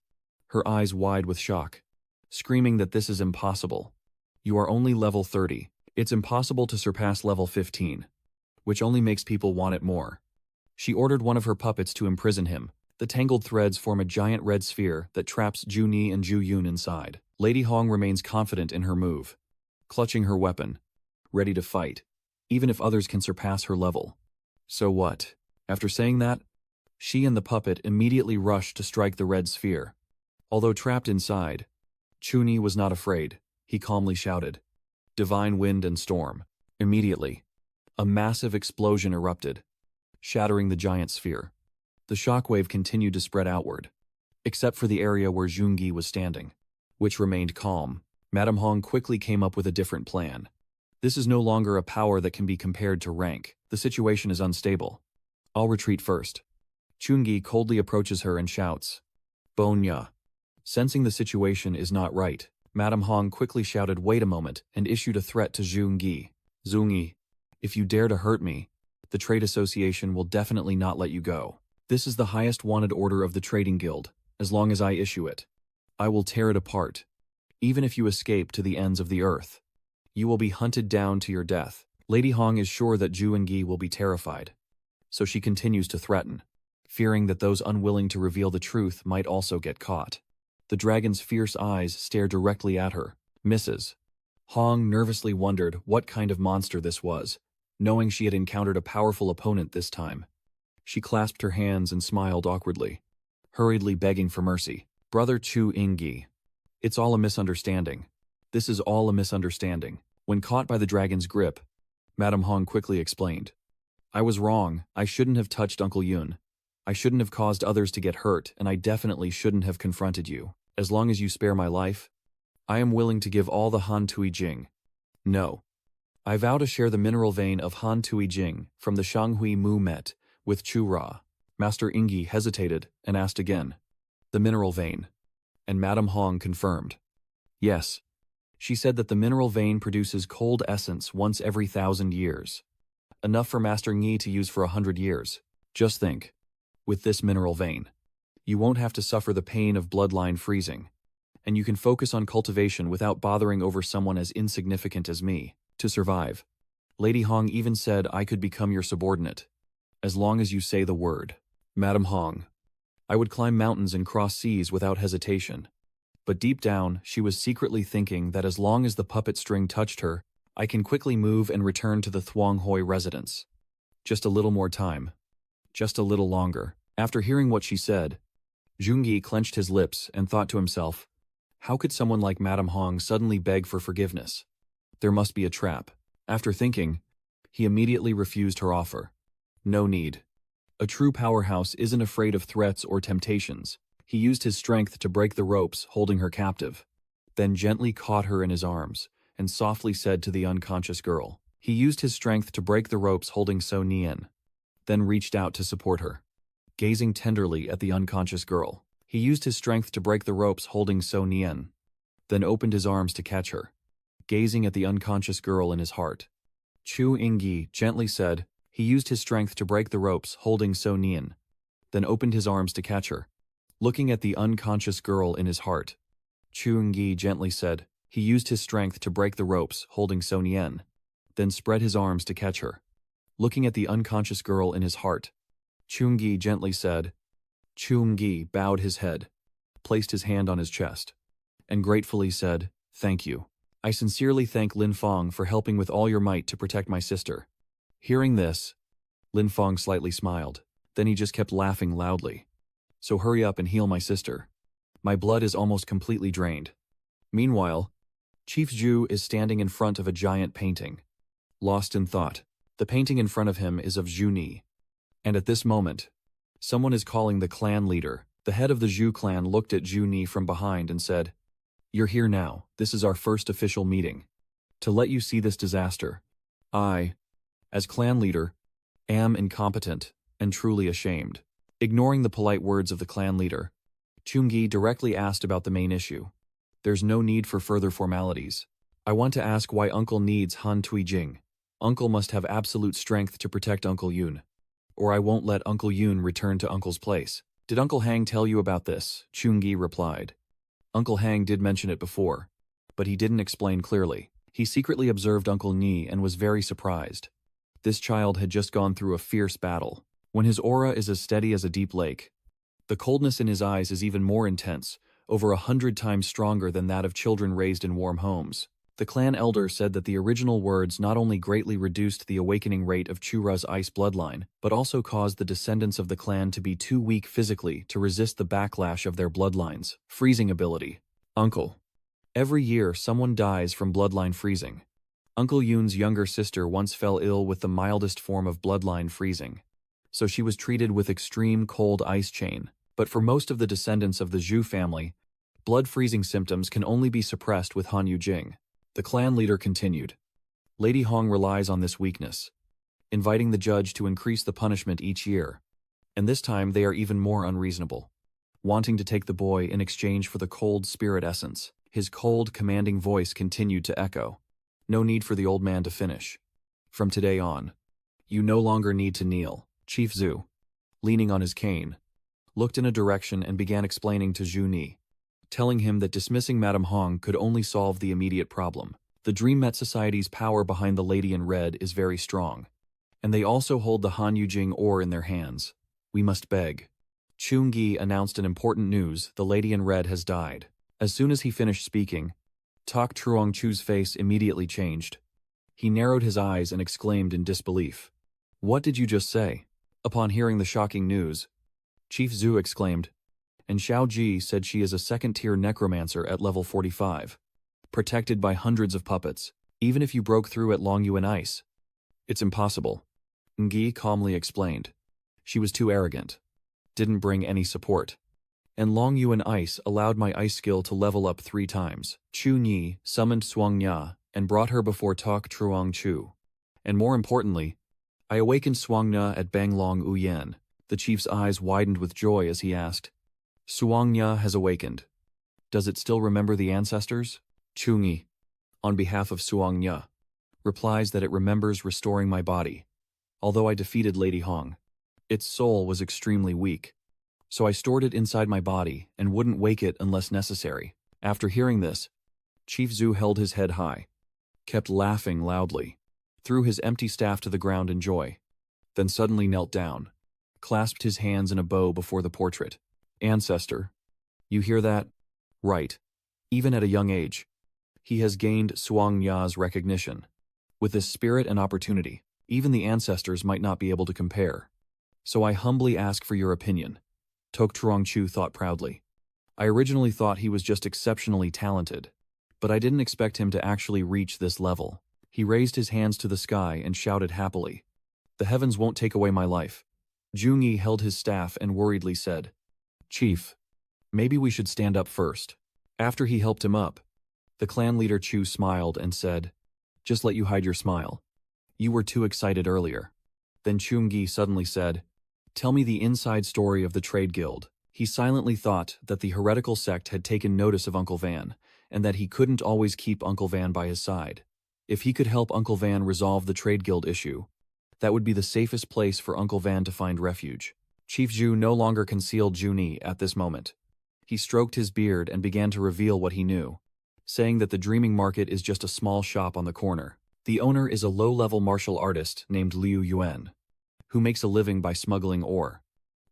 her eyes wide with shock, screaming that this is impossible. You are only level 30. It's impossible to surpass level 15, which only makes people want it more. She ordered one of her puppets to imprison him. The tangled threads form a giant red sphere that traps Zhu Ni and Zhu Yun inside. Lady Hong remains confident in her move, clutching her weapon, ready to fight, even if others can surpass her level. So what? After saying that, she and the puppet immediately rushed to strike the red sphere. Although trapped inside, Chuni was not afraid. He calmly shouted, Divine wind and storm. Immediately, a massive explosion erupted, shattering the giant sphere. The shockwave continued to spread outward, except for the area where Jungi was standing, which remained calm. Madame Hong quickly came up with a different plan. This is no longer a power that can be compared to rank. The situation is unstable. I'll retreat first. Chungi coldly approaches her and shouts, Bonya. Sensing the situation is not right, Madame Hong quickly shouted, wait a moment, and issued a threat to Zhongyi. Zhongyi, if you dare to hurt me, the trade association will definitely not let you go. This is the highest wanted order of the trading guild. As long as I issue it, I will tear it apart. Even if you escape to the ends of the earth, you will be hunted down to your death. Lady Hong is sure that Zhu and Gi will be terrified, so she continues to threaten, fearing that those unwilling to reveal the truth might also get caught. The dragon's fierce eyes stare directly at her. Mrs. Hong nervously wondered what kind of monster this was, knowing she had encountered a powerful opponent this time. She clasped her hands and smiled awkwardly, hurriedly begging for mercy. Brother Chu Ingyi, it's all a misunderstanding. This is all a misunderstanding. When caught by the dragon's grip, Madame Hong quickly explained, I was wrong. I shouldn't have touched Uncle Yun. I shouldn't have caused others to get hurt, and I definitely shouldn't have confronted you. As long as you spare my life, I am willing to give all the Han Tui Jing. No. I vow to share the mineral vein of Han Tui Jing from the Shanghui Mu Met with Chu Ra. Master Ingyi hesitated and asked again, the mineral vein. And Madame Hong confirmed. Yes. She said that the mineral vein produces cold essence once every 1,000 years. Enough for Master Ngi to use for 100 years. Just think. With this mineral vein, you won't have to suffer the pain of bloodline freezing, and you can focus on cultivation without bothering over someone as insignificant as me. To survive, Lady Hong even said I could become your subordinate, as long as you say the word. Madam Hong. I would climb mountains and cross seas without hesitation. But deep down, she was secretly thinking that as long as the puppet string touched her, I can quickly move and return to the Thuong Hoi residence. Just a little more time. Just a little longer. After hearing what she said, Jungi clenched his lips and thought to himself, how could someone like Madame Hong suddenly beg for forgiveness? There must be a trap. After thinking, he immediately refused her offer. No need. A true powerhouse isn't afraid of threats or temptations. He used his strength to break the ropes holding her captive, then gently caught her in his arms and softly said to the unconscious girl. He used his strength to break the ropes holding So Nien, then reached out to support her. Gazing tenderly at the unconscious girl, he used his strength to break the ropes holding So Nien, then opened his arms to catch her. Gazing at the unconscious girl in his heart, Chu Ingyi gently said, he used his strength to break the ropes holding So Nien, then opened his arms to catch her. Looking at the unconscious girl in his heart, Chu Ingyi gently said, he used his strength to break the ropes holding So Nien, then spread his arms to catch her. Looking at the unconscious girl in his heart, Chunggi gently said. Chunggi bowed his head, placed his hand on his chest, and gratefully said, thank you. I sincerely thank Lin Fong for helping with all your might to protect my sister. Hearing this, Lin Fong slightly smiled. Then he just kept laughing loudly. So hurry up and heal my sister. My blood is almost completely drained. Meanwhile, Chief Zhu is standing in front of a giant painting, lost in thought. The painting in front of him is of Zhu Ni. And at this moment, someone is calling the clan leader. The head of the Zhu clan looked at Zhu Ni from behind and said, you're here now. This is our first official meeting. To let you see this disaster. I, as clan leader, am incompetent and truly ashamed. Ignoring the polite words of the clan leader, Chunggi directly asked about the main issue. There's no need for further formalities. I want to ask why Uncle needs Han Tui Jing. Uncle must have absolute strength to protect Uncle Yun, or I won't let Uncle Yun return to Uncle's place. Did Uncle Hang tell you about this? Chunggi replied. Uncle Hang did mention it before, but he didn't explain clearly. He secretly observed Uncle Ni and was very surprised. This child had just gone through a fierce battle. When his aura is as steady as a deep lake, the coldness in his eyes is even more intense, over 100 times stronger than that of children raised in warm homes. The clan elder said that the original words not only greatly reduced the awakening rate of Chura's ice bloodline, but also caused the descendants of the clan to be too weak physically to resist the backlash of their bloodlines. Freezing ability. Uncle. Every year someone dies from bloodline freezing. Uncle Yun's younger sister once fell ill with the mildest form of bloodline freezing, so she was treated with extreme cold ice chain. But for most of the descendants of the Zhu family, blood freezing symptoms can only be suppressed with Han Yu Jing. The clan leader continued. Lady Hong relies on this weakness, inviting the judge to increase the punishment each year, and this time they are even more unreasonable, wanting to take the boy in exchange for the cold spirit essence. His cold, commanding voice continued to echo. No need for the old man to finish. From today on, you no longer need to kneel. Chief Zhu, leaning on his cane, looked in a direction and began explaining to Zhu Ni, telling him that dismissing Madame Hong could only solve the immediate problem. The Dream Met Society's power behind the Lady in Red is very strong, and they also hold the Han Yujing ore in their hands. We must beg. Chunggi announced an important news: the Lady in Red has died. As soon as he finished speaking, Tok Truongchu's face immediately changed. He narrowed his eyes and exclaimed in disbelief. What did you just say? Upon hearing the shocking news, Chief Zhu exclaimed, and Xiao Ji said she is a second-tier necromancer at level 45, protected by hundreds of puppets, even if you broke through at Long Yuan Ice. It's impossible, Ngi calmly explained. She was too arrogant, didn't bring any support, and Long Yuan Ice allowed my ice skill to level up 3 times. Chu Ni summoned Suang Nya and brought her before Tok Truong Chu. And more importantly, I awakened Suang Nya at Banglong Uyen. The chief's eyes widened with joy as he asked, Suang Nya has awakened. Does it still remember the ancestors? Chungi, on behalf of Suang Nya, replies that it remembers restoring my body. although I defeated Lady Hong. Its soul was extremely weak, so I stored it inside my body and wouldn't wake it unless necessary. After hearing this, Chief Zhu held his head high, kept laughing loudly, threw his empty staff to the ground in joy, then suddenly knelt down, clasped his hands in a bow before the portrait. Ancestor, you hear that? Right. Even at a young age, he has gained Suang Ya's recognition. With this spirit and opportunity, even the ancestors might not be able to compare. So I humbly ask for your opinion. Tok Truong Chu thought proudly. I originally thought he was just exceptionally talented, but I didn't expect him to actually reach this level. He raised his hands to the sky and shouted happily. The heavens won't take away my life. Jung Yi held his staff and worriedly said, Chief, maybe we should stand up first. After he helped him up, the clan leader Chu smiled and said, Just let you hide your smile. You were too excited earlier. Then Chung Gi suddenly said, Tell me the inside story of the trade guild. He silently thought that the heretical sect had taken notice of Uncle Van, and that he couldn't always keep Uncle Van by his side. If he could help Uncle Van resolve the trade guild issue, that would be the safest place for Uncle Van to find refuge. Chief Zhu no longer concealed Juni at this moment. He stroked his beard and began to reveal what he knew, saying that the Dreaming Market is just a small shop on the corner. The owner is a low-level martial artist named Liu Yuan, who makes a living by smuggling ore,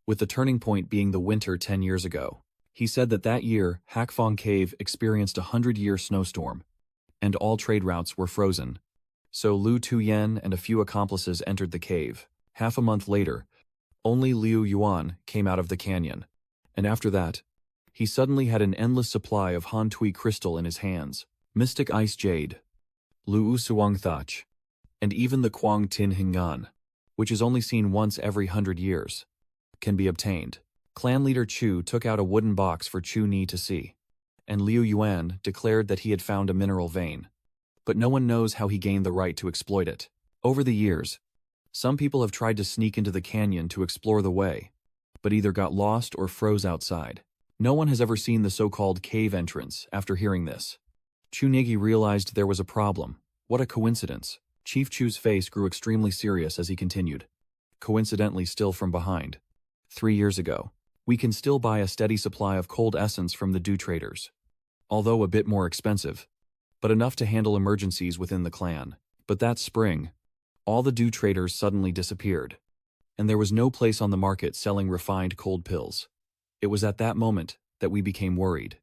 with the turning point being the winter 10 years ago. He said that that year, Hakfong Cave experienced a 100-year snowstorm, and all trade routes were frozen. So Lu Tuyen and a few accomplices entered the cave. Half a month later, only Liu Yuan came out of the canyon, and after that, he suddenly had an endless supply of Han Tui crystal in his hands, mystic ice jade, Lu Suang Thach, and even the Quang Tin Hingan, which is only seen once every 100 years, can be obtained. Clan leader Chu took out a wooden box for Chu Ni to see, and Liu Yuan declared that he had found a mineral vein, but no one knows how he gained the right to exploit it. Over the years, some people have tried to sneak into the canyon to explore the way, but either got lost or froze outside. No one has ever seen the so-called cave entrance after hearing this. Chu Nigi realized there was a problem. What a coincidence. Chief Chu's face grew extremely serious as he continued, coincidentally still from behind. 3 years ago, we can still buy a steady supply of cold essence from the Dew traders, although a bit more expensive, but enough to handle emergencies within the clan. But that spring, all the Dew traders suddenly disappeared, and there was no place on the market selling refined cold pills. It was at that moment that we became worried,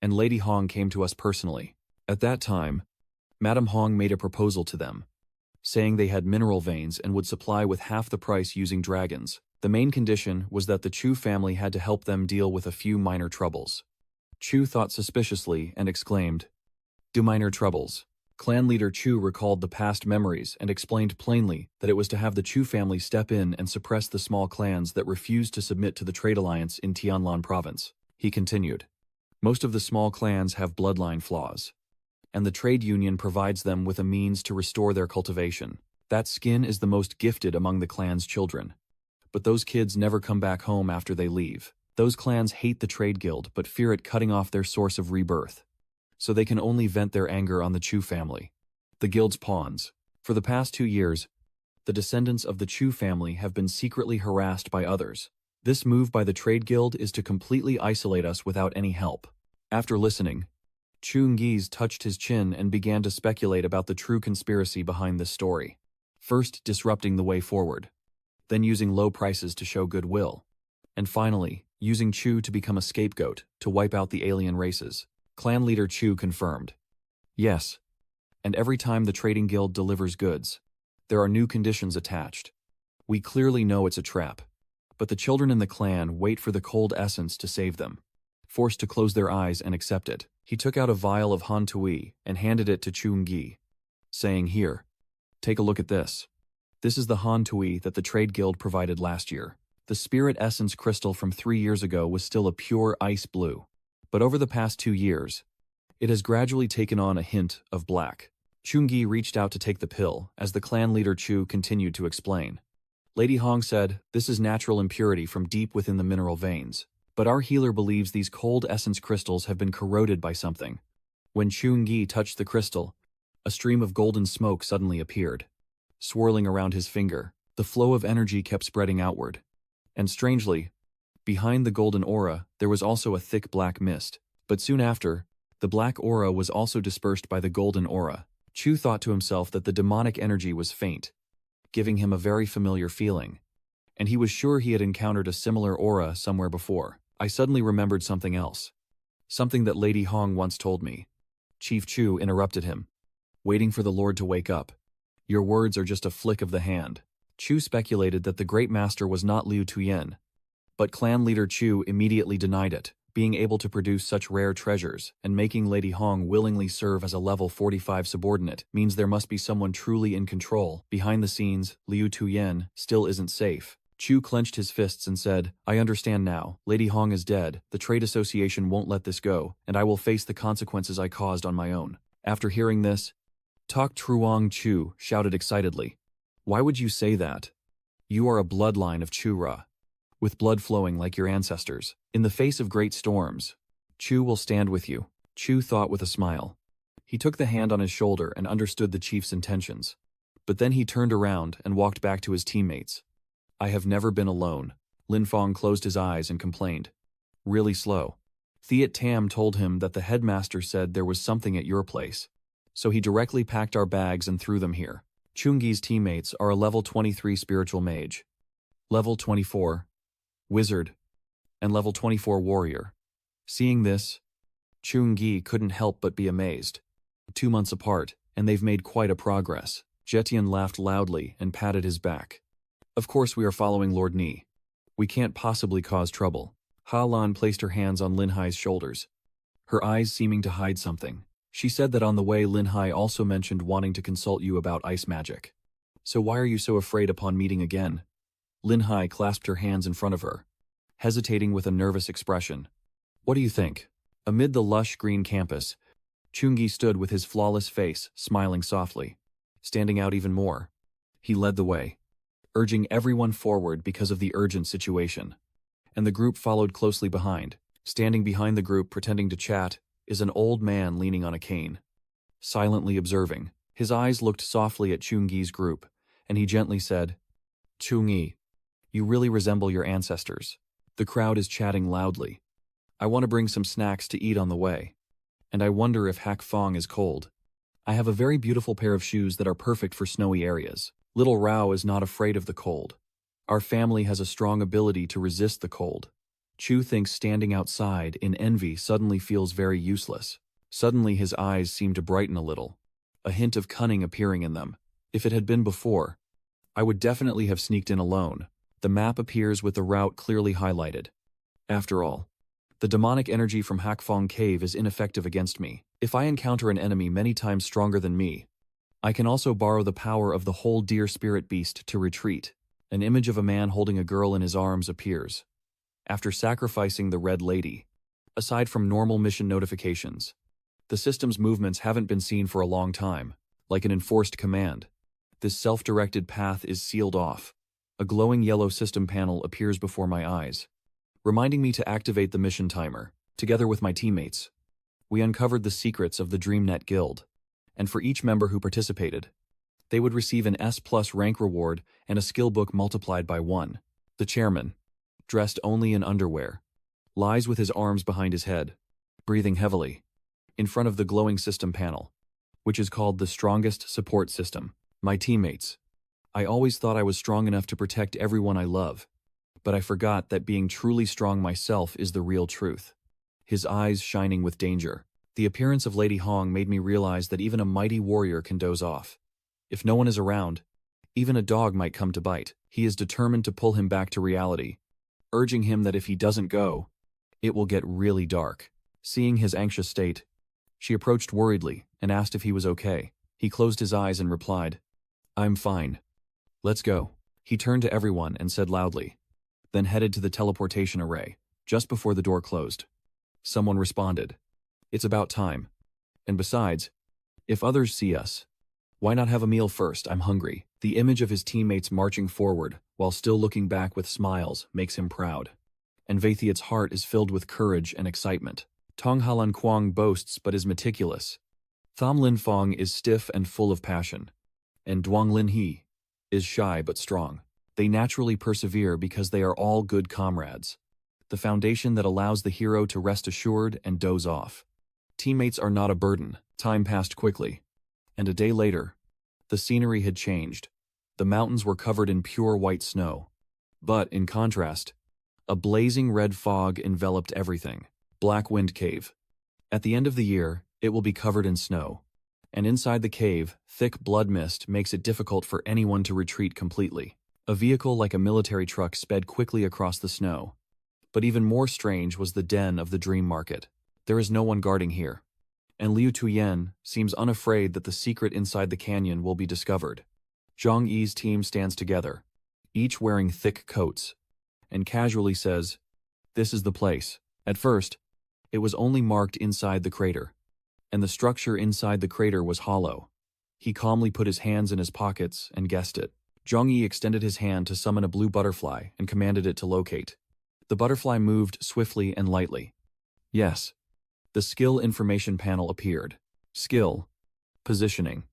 and Lady Hong came to us personally. At that time, Madame Hong made a proposal to them, saying they had mineral veins and would supply with half the price using dragons. The main condition was that the Chu family had to help them deal with a few minor troubles. Chu thought suspiciously and exclaimed, Do minor troubles? Clan leader Chu recalled the past memories and explained plainly that it was to have the Chu family step in and suppress the small clans that refused to submit to the trade alliance in Tianlan province. He continued, Most of the small clans have bloodline flaws, and the trade union provides them with a means to restore their cultivation. That skin is the most gifted among the clan's children. But those kids never come back home after they leave. Those clans hate the trade guild but fear it cutting off their source of rebirth, so they can only vent their anger on the Chu family, the guild's pawns. For the past 2 years, the descendants of the Chu family have been secretly harassed by others. This move by the trade guild is to completely isolate us without any help. After listening, Chu Ngi's touched his chin and began to speculate about the true conspiracy behind this story. First disrupting the way forward, then using low prices to show goodwill, and finally, using Chu to become a scapegoat to wipe out the alien races. Clan leader Chu confirmed. Yes, and every time the trading guild delivers goods, there are new conditions attached. We clearly know it's a trap, but the children in the clan wait for the cold essence to save them, forced to close their eyes and accept it. He took out a vial of Han Tui and handed it to Chu Ngi, saying, Here, take a look at this. This is the Han Tui that the trade guild provided last year. The spirit essence crystal from 3 years ago was still a pure ice blue, but over the past 2 years, it has gradually taken on a hint of black. Chungi reached out to take the pill as the clan leader Chu continued to explain. Lady Hong said, This is natural impurity from deep within the mineral veins, but our healer believes these cold essence crystals have been corroded by something. When Chungi touched the crystal, a stream of golden smoke suddenly appeared, swirling around his finger. The flow of energy kept spreading outward. And strangely, behind the golden aura, there was also a thick black mist. But soon after, the black aura was also dispersed by the golden aura. Chu thought to himself that the demonic energy was faint, giving him a very familiar feeling. And he was sure he had encountered a similar aura somewhere before. I suddenly remembered something else. Something that Lady Hong once told me. Chief Chu interrupted him, waiting for the Lord to wake up. Your words are just a flick of the hand. Chu speculated that the Great Master was not Liu Tuyen, but clan leader Chu immediately denied it. Being able to produce such rare treasures and making Lady Hong willingly serve as a level 45 subordinate means there must be someone truly in control. Behind the scenes, Liu Tuyen still isn't safe. Chu clenched his fists and said, I understand now. Lady Hong is dead, the trade association won't let this go, and I will face the consequences I caused on my own. After hearing this, Tok Truong Chu shouted excitedly, Why would you say that? You are a bloodline of Chu Ra, with blood flowing like your ancestors. In the face of great storms, Chu will stand with you. Chu thought with a smile. He took the hand on his shoulder and understood the chief's intentions. But then he turned around and walked back to his teammates. I have never been alone. Lin Fong closed his eyes and complained. Really slow. Thiet Tam told him that the headmaster said there was something at your place. So he directly packed our bags and threw them here. Chungi's teammates are a level 23 spiritual mage, level 24 wizard, and level 24 warrior. Seeing this, Chungi couldn't help but be amazed. 2 months apart, and they've made quite a progress. Zetian laughed loudly and patted his back. Of course we are following Lord Ni. We can't possibly cause trouble. Halan placed her hands on Lin Hai's shoulders, her eyes seeming to hide something. She said that on the way Lin Hai also mentioned wanting to consult you about ice magic. So why are you so afraid upon meeting again? Lin Hai clasped her hands in front of her, hesitating with a nervous expression. What do you think? Amid the lush green campus, Chungi stood with his flawless face, smiling softly. Standing out even more, he led the way, urging everyone forward because of the urgent situation. And the group followed closely behind. Standing behind the group pretending to chat is an old man leaning on a cane, silently observing. His eyes looked softly at Chungi's group, and he gently said, Chungi, you really resemble your ancestors. The crowd is chatting loudly. I want to bring some snacks to eat on the way. And I wonder if Hak Fong is cold. I have a very beautiful pair of shoes that are perfect for snowy areas. Little Rao is not afraid of the cold. Our family has a strong ability to resist the cold. Chu thinks standing outside in envy suddenly feels very useless. Suddenly his eyes seem to brighten a little, a hint of cunning appearing in them. If it had been before, I would definitely have sneaked in alone. The map appears with the route clearly highlighted. After all, the demonic energy from Hakfong Cave is ineffective against me. If I encounter an enemy many times stronger than me, I can also borrow the power of the whole deer spirit beast to retreat. An image of a man holding a girl in his arms appears. After sacrificing the Red Lady, aside from normal mission notifications, the system's movements haven't been seen for a long time, like an enforced command. This self-directed path is sealed off. A glowing yellow system panel appears before my eyes, reminding me to activate the mission timer. Together with my teammates, we uncovered the secrets of the DreamNet Guild, and for each member who participated, they would receive an S+ rank reward and a skill book multiplied by 1. The chairman, dressed only in underwear, lies with his arms behind his head, breathing heavily, in front of the glowing system panel, which is called the strongest support system. My teammates, I always thought I was strong enough to protect everyone I love, but I forgot that being truly strong myself is the real truth. His eyes shining with danger. The appearance of Lady Hong made me realize that even a mighty warrior can doze off. If no one is around, even a dog might come to bite. He is determined to pull him back to reality, urging him that if he doesn't go, it will get really dark. Seeing his anxious state, she approached worriedly and asked if he was okay. He closed his eyes and replied, I'm fine. Let's go. He turned to everyone and said loudly, then headed to the teleportation array, just before the door closed. Someone responded, It's about time. And besides, if others see us, why not have a meal first? I'm hungry. The image of his teammates marching forward, while still looking back with smiles, makes him proud. And Vathiat's heart is filled with courage and excitement. Tong Halan Kwang boasts but is meticulous. Tham Lin Fong is stiff and full of passion. And Duang Lin He is shy but strong. They naturally persevere because they are all good comrades. The foundation that allows the hero to rest assured and doze off. Teammates are not a burden. Time passed quickly. And a day later, the scenery had changed. The mountains were covered in pure white snow. But, in contrast, a blazing red fog enveloped everything. Black Wind Cave. At the end of the year, it will be covered in snow. And inside the cave, thick blood mist makes it difficult for anyone to retreat completely. A vehicle like a military truck sped quickly across the snow. But even more strange was the den of the dream market. There is no one guarding here. And Liu Tuyen seems unafraid that the secret inside the canyon will be discovered. Zhang Yi's team stands together, each wearing thick coats, and casually says, "This is the place." At first, it was only marked inside the crater, and the structure inside the crater was hollow. He calmly put his hands in his pockets and guessed it. Zhang Yi extended his hand to summon a blue butterfly and commanded it to locate. The butterfly moved swiftly and lightly. Yes. The skill information panel appeared. Skill. Positioning.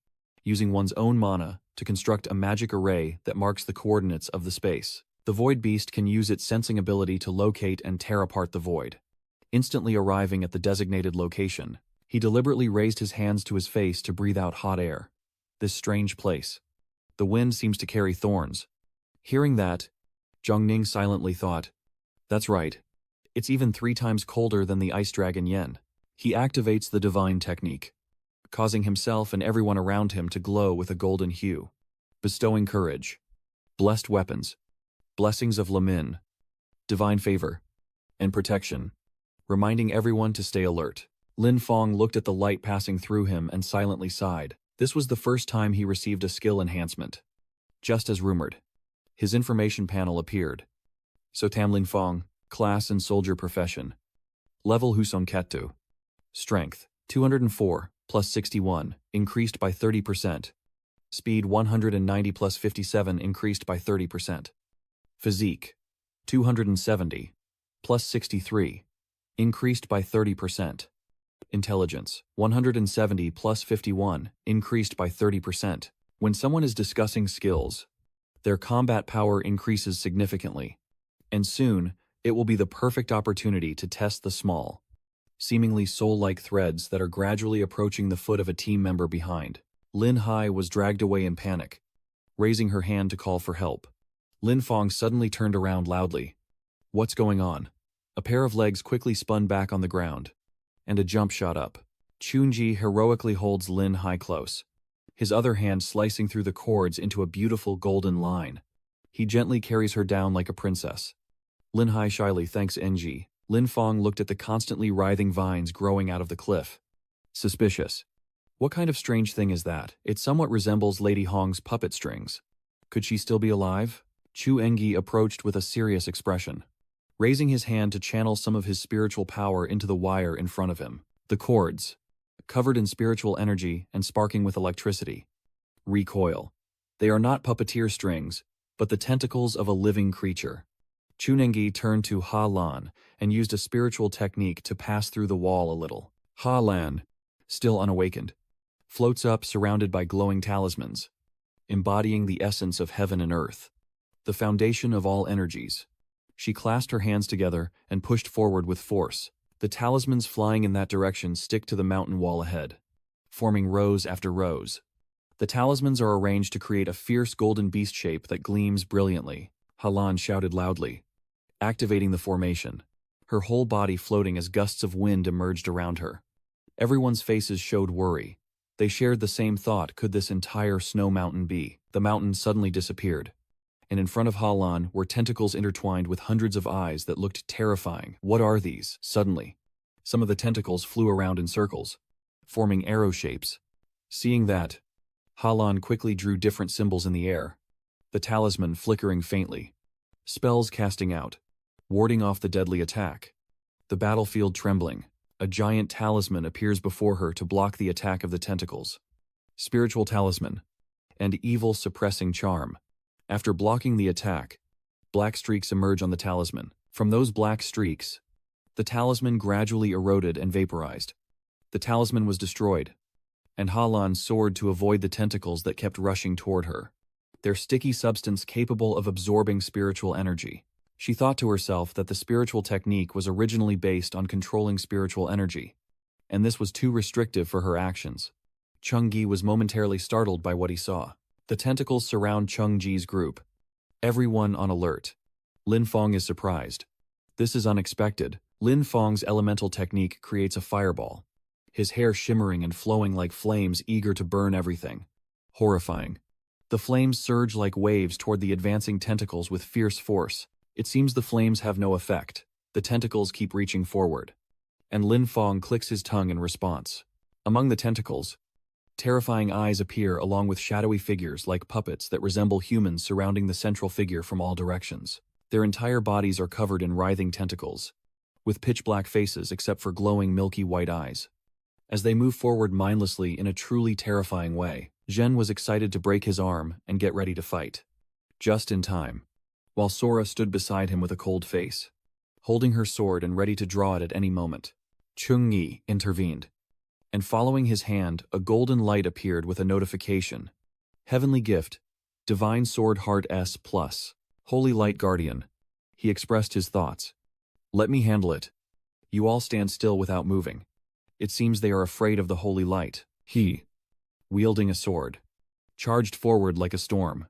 Using one's own mana to construct a magic array that marks the coordinates of the space. The Void Beast can use its sensing ability to locate and tear apart the void. Instantly arriving at the designated location, he deliberately raised his hands to his face to breathe out hot air. This strange place. The wind seems to carry thorns. Hearing that, Zhang Ning silently thought, "That's right. It's even 3 times colder than the ice dragon Yen." He activates the divine technique, causing himself and everyone around him to glow with a golden hue, bestowing courage, blessed weapons, blessings of Lamin, divine favor, and protection, reminding everyone to stay alert. Lin Fong looked at the light passing through him and silently sighed. This was the first time he received a skill enhancement. Just as rumored, his information panel appeared. So Tam Lin Fong, class and soldier profession. Level Huson Ketu. Strength, 204, plus 61, increased by 30%. Speed 190 plus 57 increased by 30%. Physique, 270, plus 63, increased by 30%. Intelligence, 170 plus 51, increased by 30%. When someone is discussing skills, their combat power increases significantly. And soon, it will be the perfect opportunity to test the small, seemingly soul-like threads that are gradually approaching the foot of a team member behind. Lin Hai was dragged away in panic, raising her hand to call for help. Lin Fong suddenly turned around loudly. "What's going on?" A pair of legs quickly spun back on the ground, and a jump shot up. Chunji heroically holds Lin Hai close, his other hand slicing through the cords into a beautiful golden line. He gently carries her down like a princess. Lin Hai shyly thanks NG. Lin Fong looked at the constantly writhing vines growing out of the cliff. Suspicious. What kind of strange thing is that? It somewhat resembles Lady Hong's puppet strings. Could she still be alive? Chu Engi approached with a serious expression, raising his hand to channel some of his spiritual power into the wire in front of him. The cords, covered in spiritual energy and sparking with electricity, recoil. They are not puppeteer strings, but the tentacles of a living creature. Chunengi turned to Halan and used a spiritual technique to pass through the wall a little. Halan, still unawakened, floats up surrounded by glowing talismans, embodying the essence of heaven and earth, the foundation of all energies. She clasped her hands together and pushed forward with force. The talismans flying in that direction stick to the mountain wall ahead, forming rows after rows. The talismans are arranged to create a fierce golden beast shape that gleams brilliantly. Halan shouted loudly, activating the formation, her whole body floating as gusts of wind emerged around her. Everyone's faces showed worry. They shared the same thought: could this entire snow mountain be? The mountain suddenly disappeared, and in front of Halan were tentacles intertwined with hundreds of eyes that looked terrifying. What are these? Suddenly, some of the tentacles flew around in circles, forming arrow shapes. Seeing that, Halan quickly drew different symbols in the air, the talisman flickering faintly, spells casting out, warding off the deadly attack. The battlefield trembling, a giant talisman appears before her to block the attack of the tentacles. Spiritual talisman, and evil suppressing charm. After blocking the attack, black streaks emerge on the talisman. From those black streaks, the talisman gradually eroded and vaporized. The talisman was destroyed, and Halan soared to avoid the tentacles that kept rushing toward her. their sticky substance capable of absorbing spiritual energy. She thought to herself that the spiritual technique was originally based on controlling spiritual energy, and this was too restrictive for her actions. Chung-gi was momentarily startled by what he saw. The tentacles surround Chung-ji's group. Everyone on alert. Lin Fong is surprised. This is unexpected. Lin Fong's elemental technique creates a fireball, his hair shimmering and flowing like flames eager to burn everything. Horrifying. The flames surge like waves toward the advancing tentacles with fierce force. It seems the flames have no effect. The tentacles keep reaching forward. And Lin Fong clicks his tongue in response. Among the tentacles, terrifying eyes appear along with shadowy figures like puppets that resemble humans surrounding the central figure from all directions. Their entire bodies are covered in writhing tentacles, with pitch-black faces except for glowing milky white eyes. As they move forward mindlessly in a truly terrifying way, Zhen was excited to break his arm and get ready to fight. Just in time, while Sora stood beside him with a cold face, holding her sword and ready to draw it at any moment. Chung-gi intervened, and following his hand, a golden light appeared with a notification. Heavenly gift, Divine Sword Heart S+, Holy Light Guardian. He expressed his thoughts. Let me handle it. You all stand still without moving. It seems they are afraid of the holy light. He, wielding a sword, charged forward like a storm,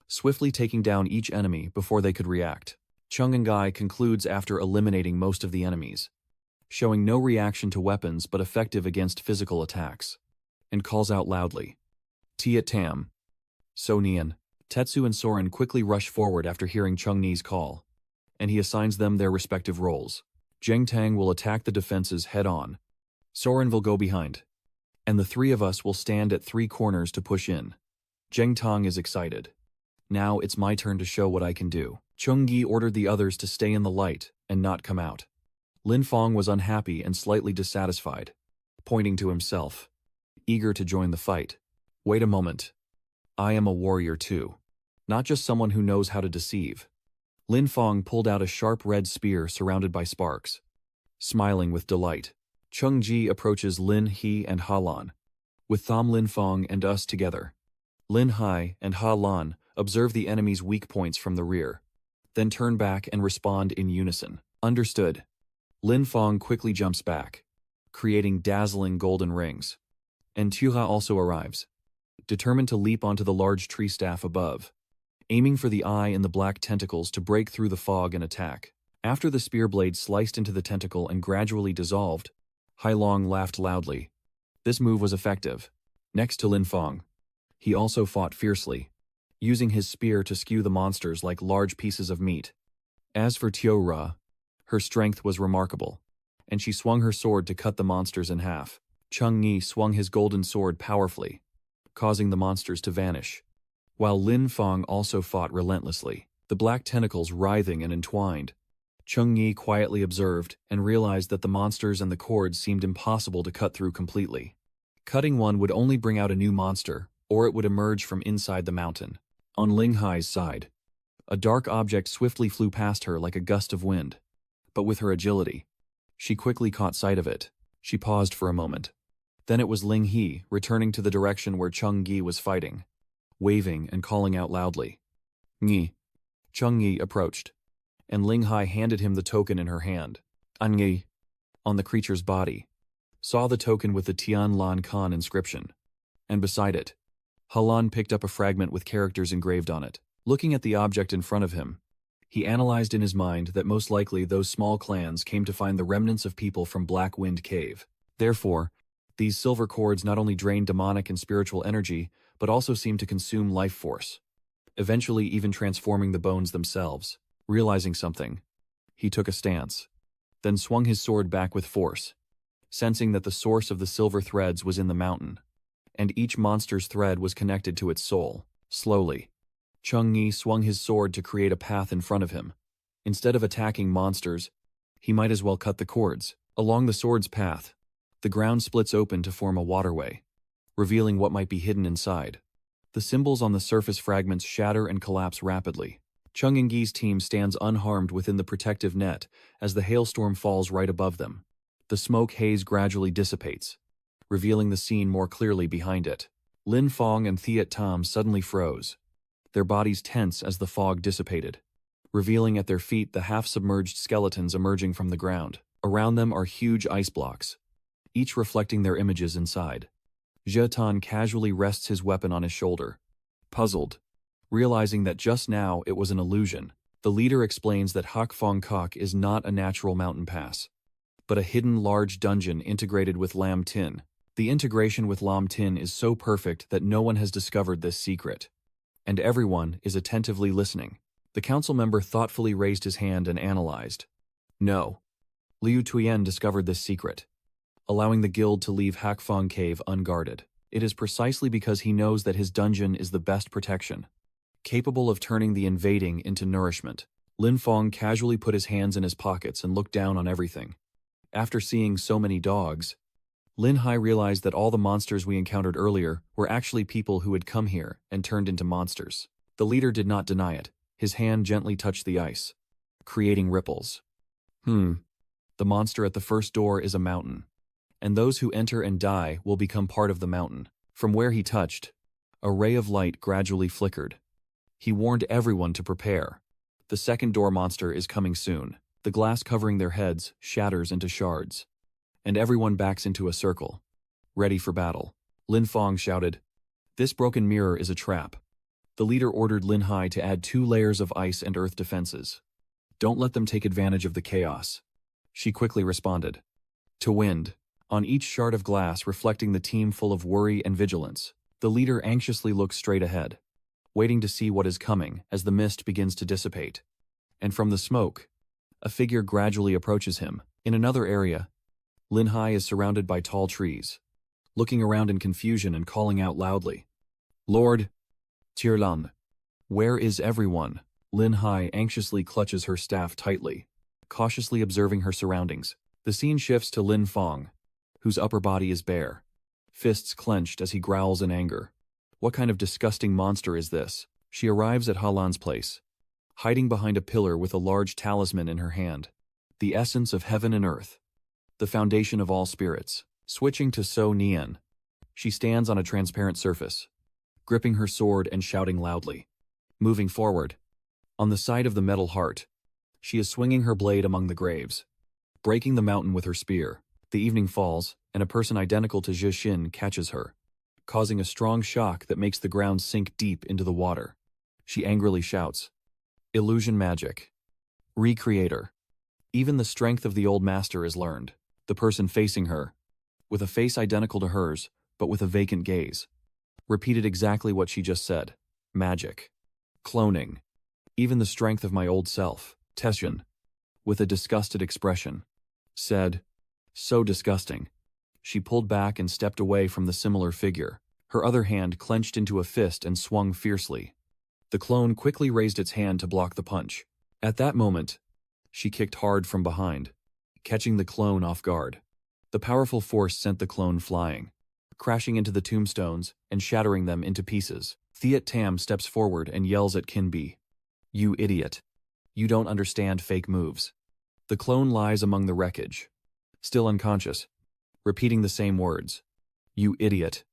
swiftly taking down each enemy before they could react. Chung-gi concludes after eliminating most of the enemies, showing no reaction to weapons but effective against physical attacks, and calls out loudly. Tiat Tam. So Nian. Tetsu and Soren quickly rush forward after hearing Chung-ni's call, and he assigns them their respective roles. Zheng Tang will attack the defenses head-on. Soren will go behind, and the three of us will stand at three corners to push in. Zheng Tang is excited. Now it's my turn to show what I can do. Chung-gi ordered the others to stay in the light and not come out. Lin Fong was unhappy and slightly dissatisfied, pointing to himself, eager to join the fight. Wait a moment. I am a warrior too, not just someone who knows how to deceive. Lin Fong pulled out a sharp red spear surrounded by sparks. Smiling with delight, Chung-ji approaches Lin He and Halan, with Tham Lin Fong and us together. Lin Hai and Halan observe the enemy's weak points from the rear, then turn back and respond in unison. Understood. Lin Fong quickly jumps back, creating dazzling golden rings. And Tuha also arrives, determined to leap onto the large tree staff above, aiming for the eye and the black tentacles to break through the fog and attack. After the spear blade sliced into the tentacle and gradually dissolved, Hai Long laughed loudly. This move was effective. Next to Lin Fong, he also fought fiercely, using his spear to skew the monsters like large pieces of meat. As for Tio Ra, her strength was remarkable, and she swung her sword to cut the monsters in half. Chung-gi swung his golden sword powerfully, causing the monsters to vanish, while Lin Fong also fought relentlessly, the black tentacles writhing and entwined. Chung-gi quietly observed and realized that the monsters and the cords seemed impossible to cut through completely. Cutting one would only bring out a new monster, or it would emerge from inside the mountain. On Ling Hai's side, a dark object swiftly flew past her like a gust of wind. But with her agility, she quickly caught sight of it. She paused for a moment. Then it was Ling He returning to the direction where Chung-gi was fighting, waving and calling out loudly. Ngi. Chung-gi approached, and Ling Hai handed him the token in her hand. Ngi, on the creature's body, saw the token with the Tian Lan Kan inscription, and beside it, Halan picked up a fragment with characters engraved on it. Looking at the object in front of him, he analyzed in his mind that most likely those small clans came to find the remnants of people from Black Wind Cave. Therefore, these silver cords not only drained demonic and spiritual energy, but also seemed to consume life force, eventually even transforming the bones themselves. Realizing something, he took a stance, then swung his sword back with force, sensing that the source of the silver threads was in the mountain, and each monster's thread was connected to its soul. Slowly, Chung-gi swung his sword to create a path in front of him. Instead of attacking monsters, he might as well cut the cords. Along the sword's path, the ground splits open to form a waterway, revealing what might be hidden inside. The symbols on the surface fragments shatter and collapse rapidly. Chung-gi's team stands unharmed within the protective net as the hailstorm falls right above them. The smoke haze gradually dissipates, revealing the scene more clearly behind it. Lin Fong and Thiat Tam suddenly froze, their bodies tense as the fog dissipated, revealing at their feet the half-submerged skeletons emerging from the ground. Around them are huge ice blocks, each reflecting their images inside. Jetan casually rests his weapon on his shoulder, puzzled, realizing that just now it was an illusion. The leader explains that Hak Fong Kok is not a natural mountain pass, but a hidden large dungeon integrated with Lam Tin. The integration with Lam Tin is so perfect that no one has discovered this secret, and everyone is attentively listening. The council member thoughtfully raised his hand and analyzed. No. Liu Tuyen discovered this secret, allowing the guild to leave Hak Fong Cave unguarded. It is precisely because he knows that his dungeon is the best protection, capable of turning the invading into nourishment. Lin Fong casually put his hands in his pockets and looked down on everything. After seeing so many dogs, Lin Hai realized that all the monsters we encountered earlier were actually people who had come here and turned into monsters. The leader did not deny it. His hand gently touched the ice, creating ripples. The monster at the first door is a mountain, and those who enter and die will become part of the mountain. From where he touched, a ray of light gradually flickered. He warned everyone to prepare. The second door monster is coming soon. The glass covering their heads shatters into shards, and everyone backs into a circle, ready for battle. Lin Fong shouted, "This broken mirror is a trap." The leader ordered Lin Hai to add 2 layers of ice and earth defenses. "Don't let them take advantage of the chaos," she quickly responded. To wind, on each shard of glass reflecting the team full of worry and vigilance. The leader anxiously looks straight ahead, waiting to see what is coming as the mist begins to dissipate. And from the smoke, a figure gradually approaches him. In another area, Lin Hai is surrounded by tall trees, looking around in confusion and calling out loudly, "Lord Tirlan, where is everyone?" Lin Hai anxiously clutches her staff tightly, cautiously observing her surroundings. The scene shifts to Lin Fong, whose upper body is bare, fists clenched as he growls in anger. What kind of disgusting monster is this? She arrives at Halan's place, hiding behind a pillar with a large talisman in her hand. The essence of heaven and earth, the foundation of all spirits. Switching to So Nian, she stands on a transparent surface, gripping her sword and shouting loudly. Moving forward, on the side of the metal heart, she is swinging her blade among the graves, breaking the mountain with her spear. The evening falls, and a person identical to Zhe Xin catches her, causing a strong shock that makes the ground sink deep into the water. She angrily shouts, "Illusion magic. Recreator." Even the strength of the old master is learned. The person facing her, with a face identical to hers, but with a vacant gaze, repeated exactly what she just said. Magic. Cloning. Even the strength of my old self. Teshin, with a disgusted expression, said, "So disgusting." She pulled back and stepped away from the similar figure. Her other hand clenched into a fist and swung fiercely. The clone quickly raised its hand to block the punch. At that moment, she kicked hard from behind, catching the clone off guard. The powerful force sent the clone flying, crashing into the tombstones and shattering them into pieces. Thiet Tam steps forward and yells at Kinbi, "You idiot. You don't understand fake moves." The clone lies among the wreckage, still unconscious, repeating the same words. "You idiot.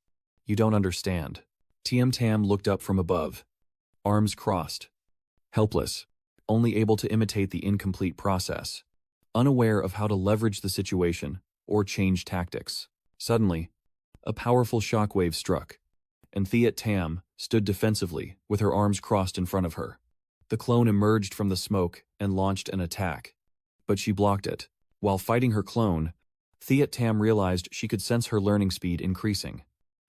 You don't understand." Tiam Tam looked up from above, arms crossed, helpless, only able to imitate the incomplete process, unaware of how to leverage the situation or change tactics. Suddenly, a powerful shockwave struck, and Thiet Tam stood defensively with her arms crossed in front of her. The clone emerged from the smoke and launched an attack, but she blocked it. While fighting her clone, Thiet Tam realized she could sense her learning speed increasing,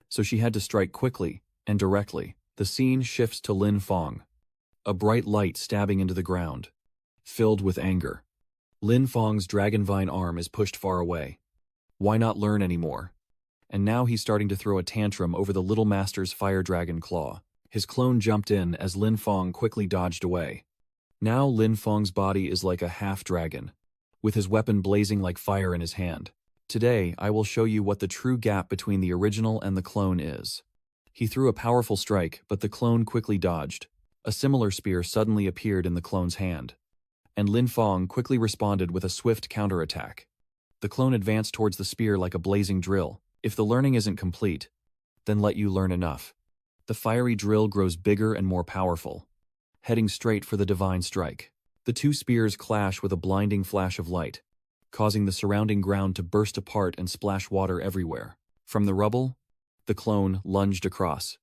so she had to strike quickly and directly. The scene shifts to Lin Fong, a bright light stabbing into the ground, filled with anger. Lin Fong's dragonvine arm is pushed far away. Why not learn anymore? And now he's starting to throw a tantrum over the little master's fire dragon claw. His clone jumped in as Lin Fong quickly dodged away. Now Lin Fong's body is like a half-dragon, with his weapon blazing like fire in his hand. Today, I will show you what the true gap between the original and the clone is. He threw a powerful strike, but the clone quickly dodged. A similar spear suddenly appeared in the clone's hand, and Lin Fong quickly responded with a swift counterattack. The clone advanced towards the spear like a blazing drill. If the learning isn't complete, then let you learn enough. The fiery drill grows bigger and more powerful, heading straight for the divine strike. The two spears clash with a blinding flash of light, causing the surrounding ground to burst apart and splash water everywhere. From the rubble, the clone lunged across,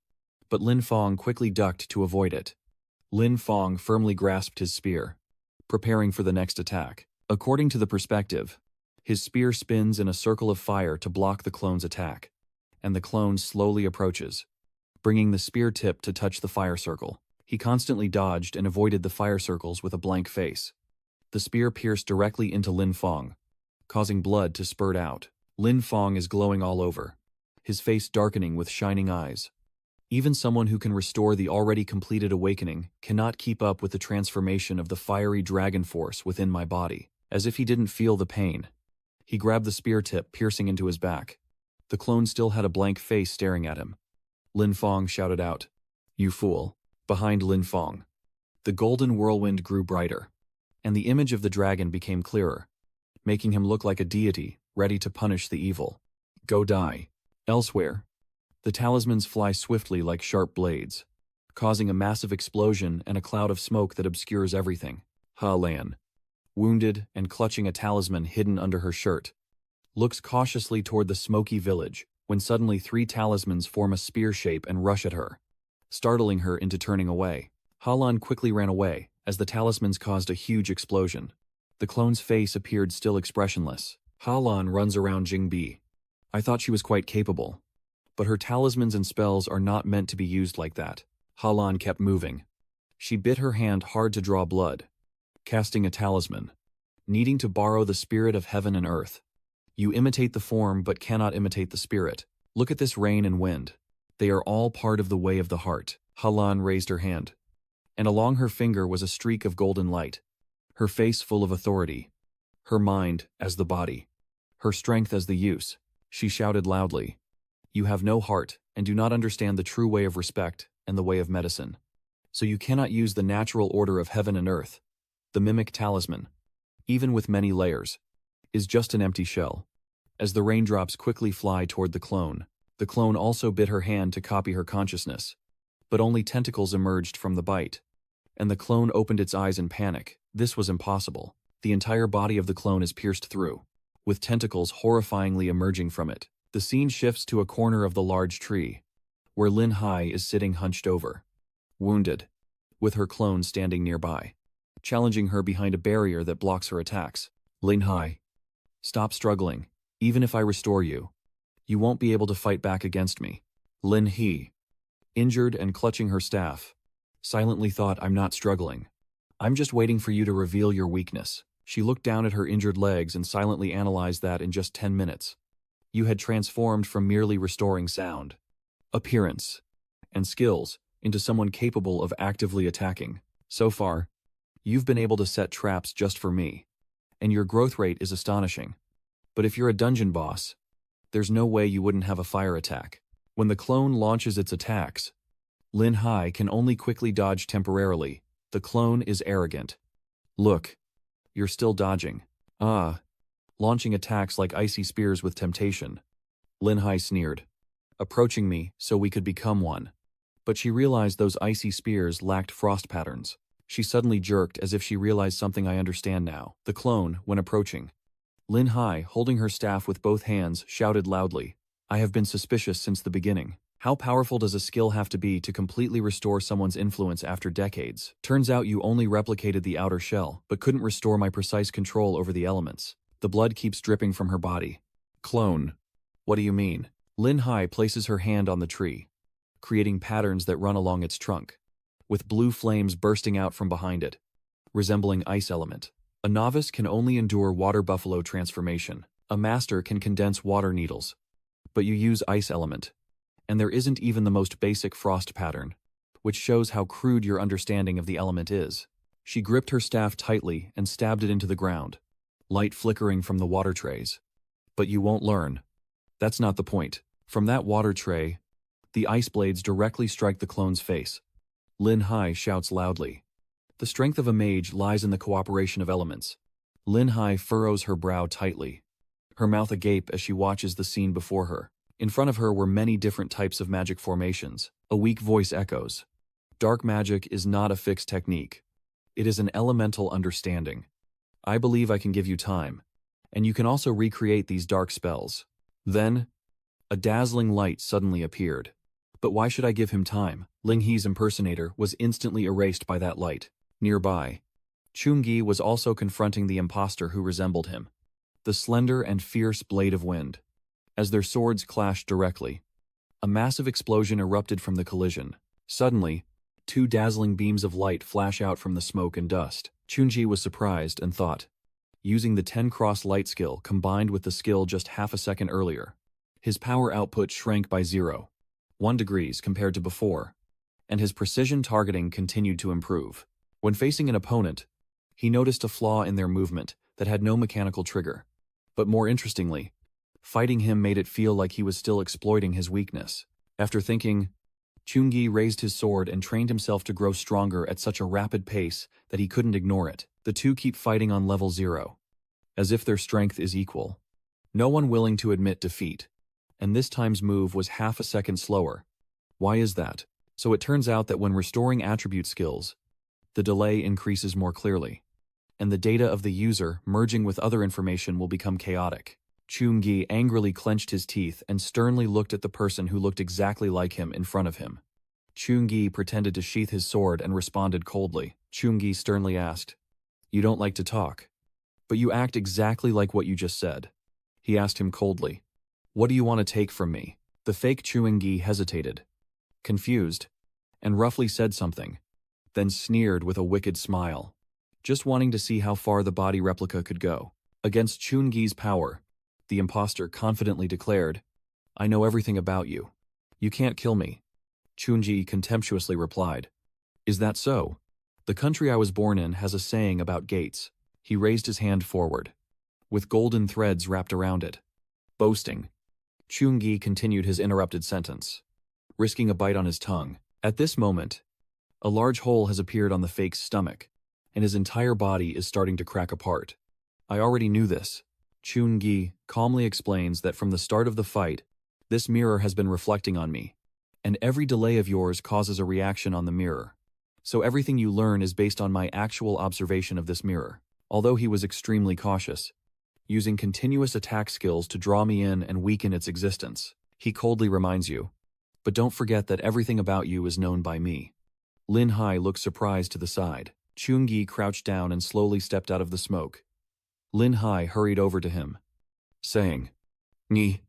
but Lin Fong quickly ducked to avoid it. Lin Fong firmly grasped his spear, preparing for the next attack. According to the perspective, his spear spins in a circle of fire to block the clone's attack, and the clone slowly approaches, bringing the spear tip to touch the fire circle. He constantly dodged and avoided the fire circles with a blank face. The spear pierced directly into Lin Fong, causing blood to spurt out. Lin Fong is glowing all over, his face darkening with shining eyes. Even someone who can restore the already completed awakening cannot keep up with the transformation of the fiery dragon force within my body. As if he didn't feel the pain, he grabbed the spear tip, piercing into his back. The clone still had a blank face staring at him. Lin Fong shouted out, "You fool!" Behind Lin Fong, the golden whirlwind grew brighter, and the image of the dragon became clearer, making him look like a deity ready to punish the evil. Go die. Elsewhere, the talismans fly swiftly like sharp blades, causing a massive explosion and a cloud of smoke that obscures everything. Halan, wounded and clutching a talisman hidden under her shirt, looks cautiously toward the smoky village when suddenly 3 talismans form a spear shape and rush at her, startling her into turning away. Halan quickly ran away as the talismans caused a huge explosion. The clone's face appeared still expressionless. Halan runs around Jingbi. I thought she was quite capable, but her talismans and spells are not meant to be used like that. Halan kept moving. She bit her hand hard to draw blood, casting a talisman, needing to borrow the spirit of heaven and earth. You imitate the form but cannot imitate the spirit. Look at this rain and wind. They are all part of the way of the heart. Halan raised her hand, and along her finger was a streak of golden light, her face full of authority, her mind as the body, her strength as the use. She shouted loudly, "You have no heart and do not understand the true way of respect and the way of medicine. So you cannot use the natural order of heaven and earth. The mimic talisman, even with many layers, is just an empty shell." As the raindrops quickly fly toward the clone also bit her hand to copy her consciousness, but only tentacles emerged from the bite, and the clone opened its eyes in panic. This was impossible. The entire body of the clone is pierced through, with tentacles horrifyingly emerging from it. The scene shifts to a corner of the large tree, where Lin Hai is sitting hunched over, wounded, with her clone standing nearby, challenging her behind a barrier that blocks her attacks. Lin Hai, stop struggling. Even if I restore you, you won't be able to fight back against me. Lin He, injured and clutching her staff, silently thought, I'm not struggling. I'm just waiting for you to reveal your weakness. She looked down at her injured legs and silently analyzed that in just 10 minutes. You had transformed from merely restoring sound, appearance, and skills into someone capable of actively attacking. So far, you've been able to set traps just for me, and your growth rate is astonishing. But if you're a dungeon boss, there's no way you wouldn't have a fire attack. When the clone launches its attacks, Lin Hai can only quickly dodge temporarily. The clone is arrogant. Look, you're still dodging. Launching attacks like icy spears with temptation. Lin Hai sneered. Approaching me so we could become one. But she realized those icy spears lacked frost patterns. She suddenly jerked as if she realized something I understand now. The clone, when approaching, Lin Hai, holding her staff with both hands, shouted loudly, I have been suspicious since the beginning. How powerful does a skill have to be to completely restore someone's influence after decades? Turns out you only replicated the outer shell, but couldn't restore my precise control over the elements. The blood keeps dripping from her body. Clone. What do you mean? Lin Hai places her hand on the tree, creating patterns that run along its trunk, with blue flames bursting out from behind it, resembling ice element. A novice can only endure water buffalo transformation. A master can condense water needles. But you use ice element. And there isn't even the most basic frost pattern, which shows how crude your understanding of the element is. She gripped her staff tightly and stabbed it into the ground, light flickering from the water trays. But you won't learn. That's not the point. From that water tray, the ice blades directly strike the clone's face. Lin Hai shouts loudly. The strength of a mage lies in the cooperation of elements. Lin Hai furrows her brow tightly, her mouth agape as she watches the scene before her. In front of her were many different types of magic formations. A weak voice echoes. Dark magic is not a fixed technique. It is an elemental understanding. I believe I can give you time, and you can also recreate these dark spells. Then, a dazzling light suddenly appeared. But why should I give him time? Ling He's impersonator was instantly erased by that light. Nearby, Chungi was also confronting the imposter who resembled him. The slender and fierce blade of wind. As their swords clashed directly, a massive explosion erupted from the collision. Suddenly, two dazzling beams of light flash out from the smoke and dust. Chunji was surprised and thought, using the 10-cross light skill combined with the skill just half a second earlier, his power output shrank by 0.1 degrees compared to before, and his precision targeting continued to improve. When facing an opponent, he noticed a flaw in their movement that had no mechanical trigger. But more interestingly, fighting him made it feel like he was still exploiting his weakness. After thinking, Chungi raised his sword and trained himself to grow stronger at such a rapid pace that he couldn't ignore it. The two keep fighting on level 0, as if their strength is equal. No one willing to admit defeat, and this time's move was half a second slower. Why is that? So it turns out that when restoring attribute skills, the delay increases more clearly, and the data of the user merging with other information will become chaotic. Chungi angrily clenched his teeth and sternly looked at the person who looked exactly like him in front of him. Chungi pretended to sheath his sword and responded coldly. Chungi sternly asked, "You don't like to talk, but you act exactly like what you just said." He asked him coldly, "What do you want to take from me?" The fake Chungi hesitated, confused, and roughly said something, then sneered with a wicked smile, just wanting to see how far the body replica could go. Against Chungi's power, the imposter confidently declared, "I know everything about you. You can't kill me." Chungi contemptuously replied, "Is that so? The country I was born in has a saying about gates." He raised his hand forward, with golden threads wrapped around it. Boasting, Chungi continued his interrupted sentence, risking a bite on his tongue. At this moment, a large hole has appeared on the fake's stomach, and his entire body is starting to crack apart. "I already knew this." Chungi calmly explains that from the start of the fight, this mirror has been reflecting on me, and every delay of yours causes a reaction on the mirror. So everything you learn is based on my actual observation of this mirror. Although he was extremely cautious, using continuous attack skills to draw me in and weaken its existence, he coldly reminds you, "But don't forget that everything about you is known by me." Lin Hai looked surprised to the side. Chungi crouched down and slowly stepped out of the smoke. Lin Hai hurried over to him, saying, "Ni,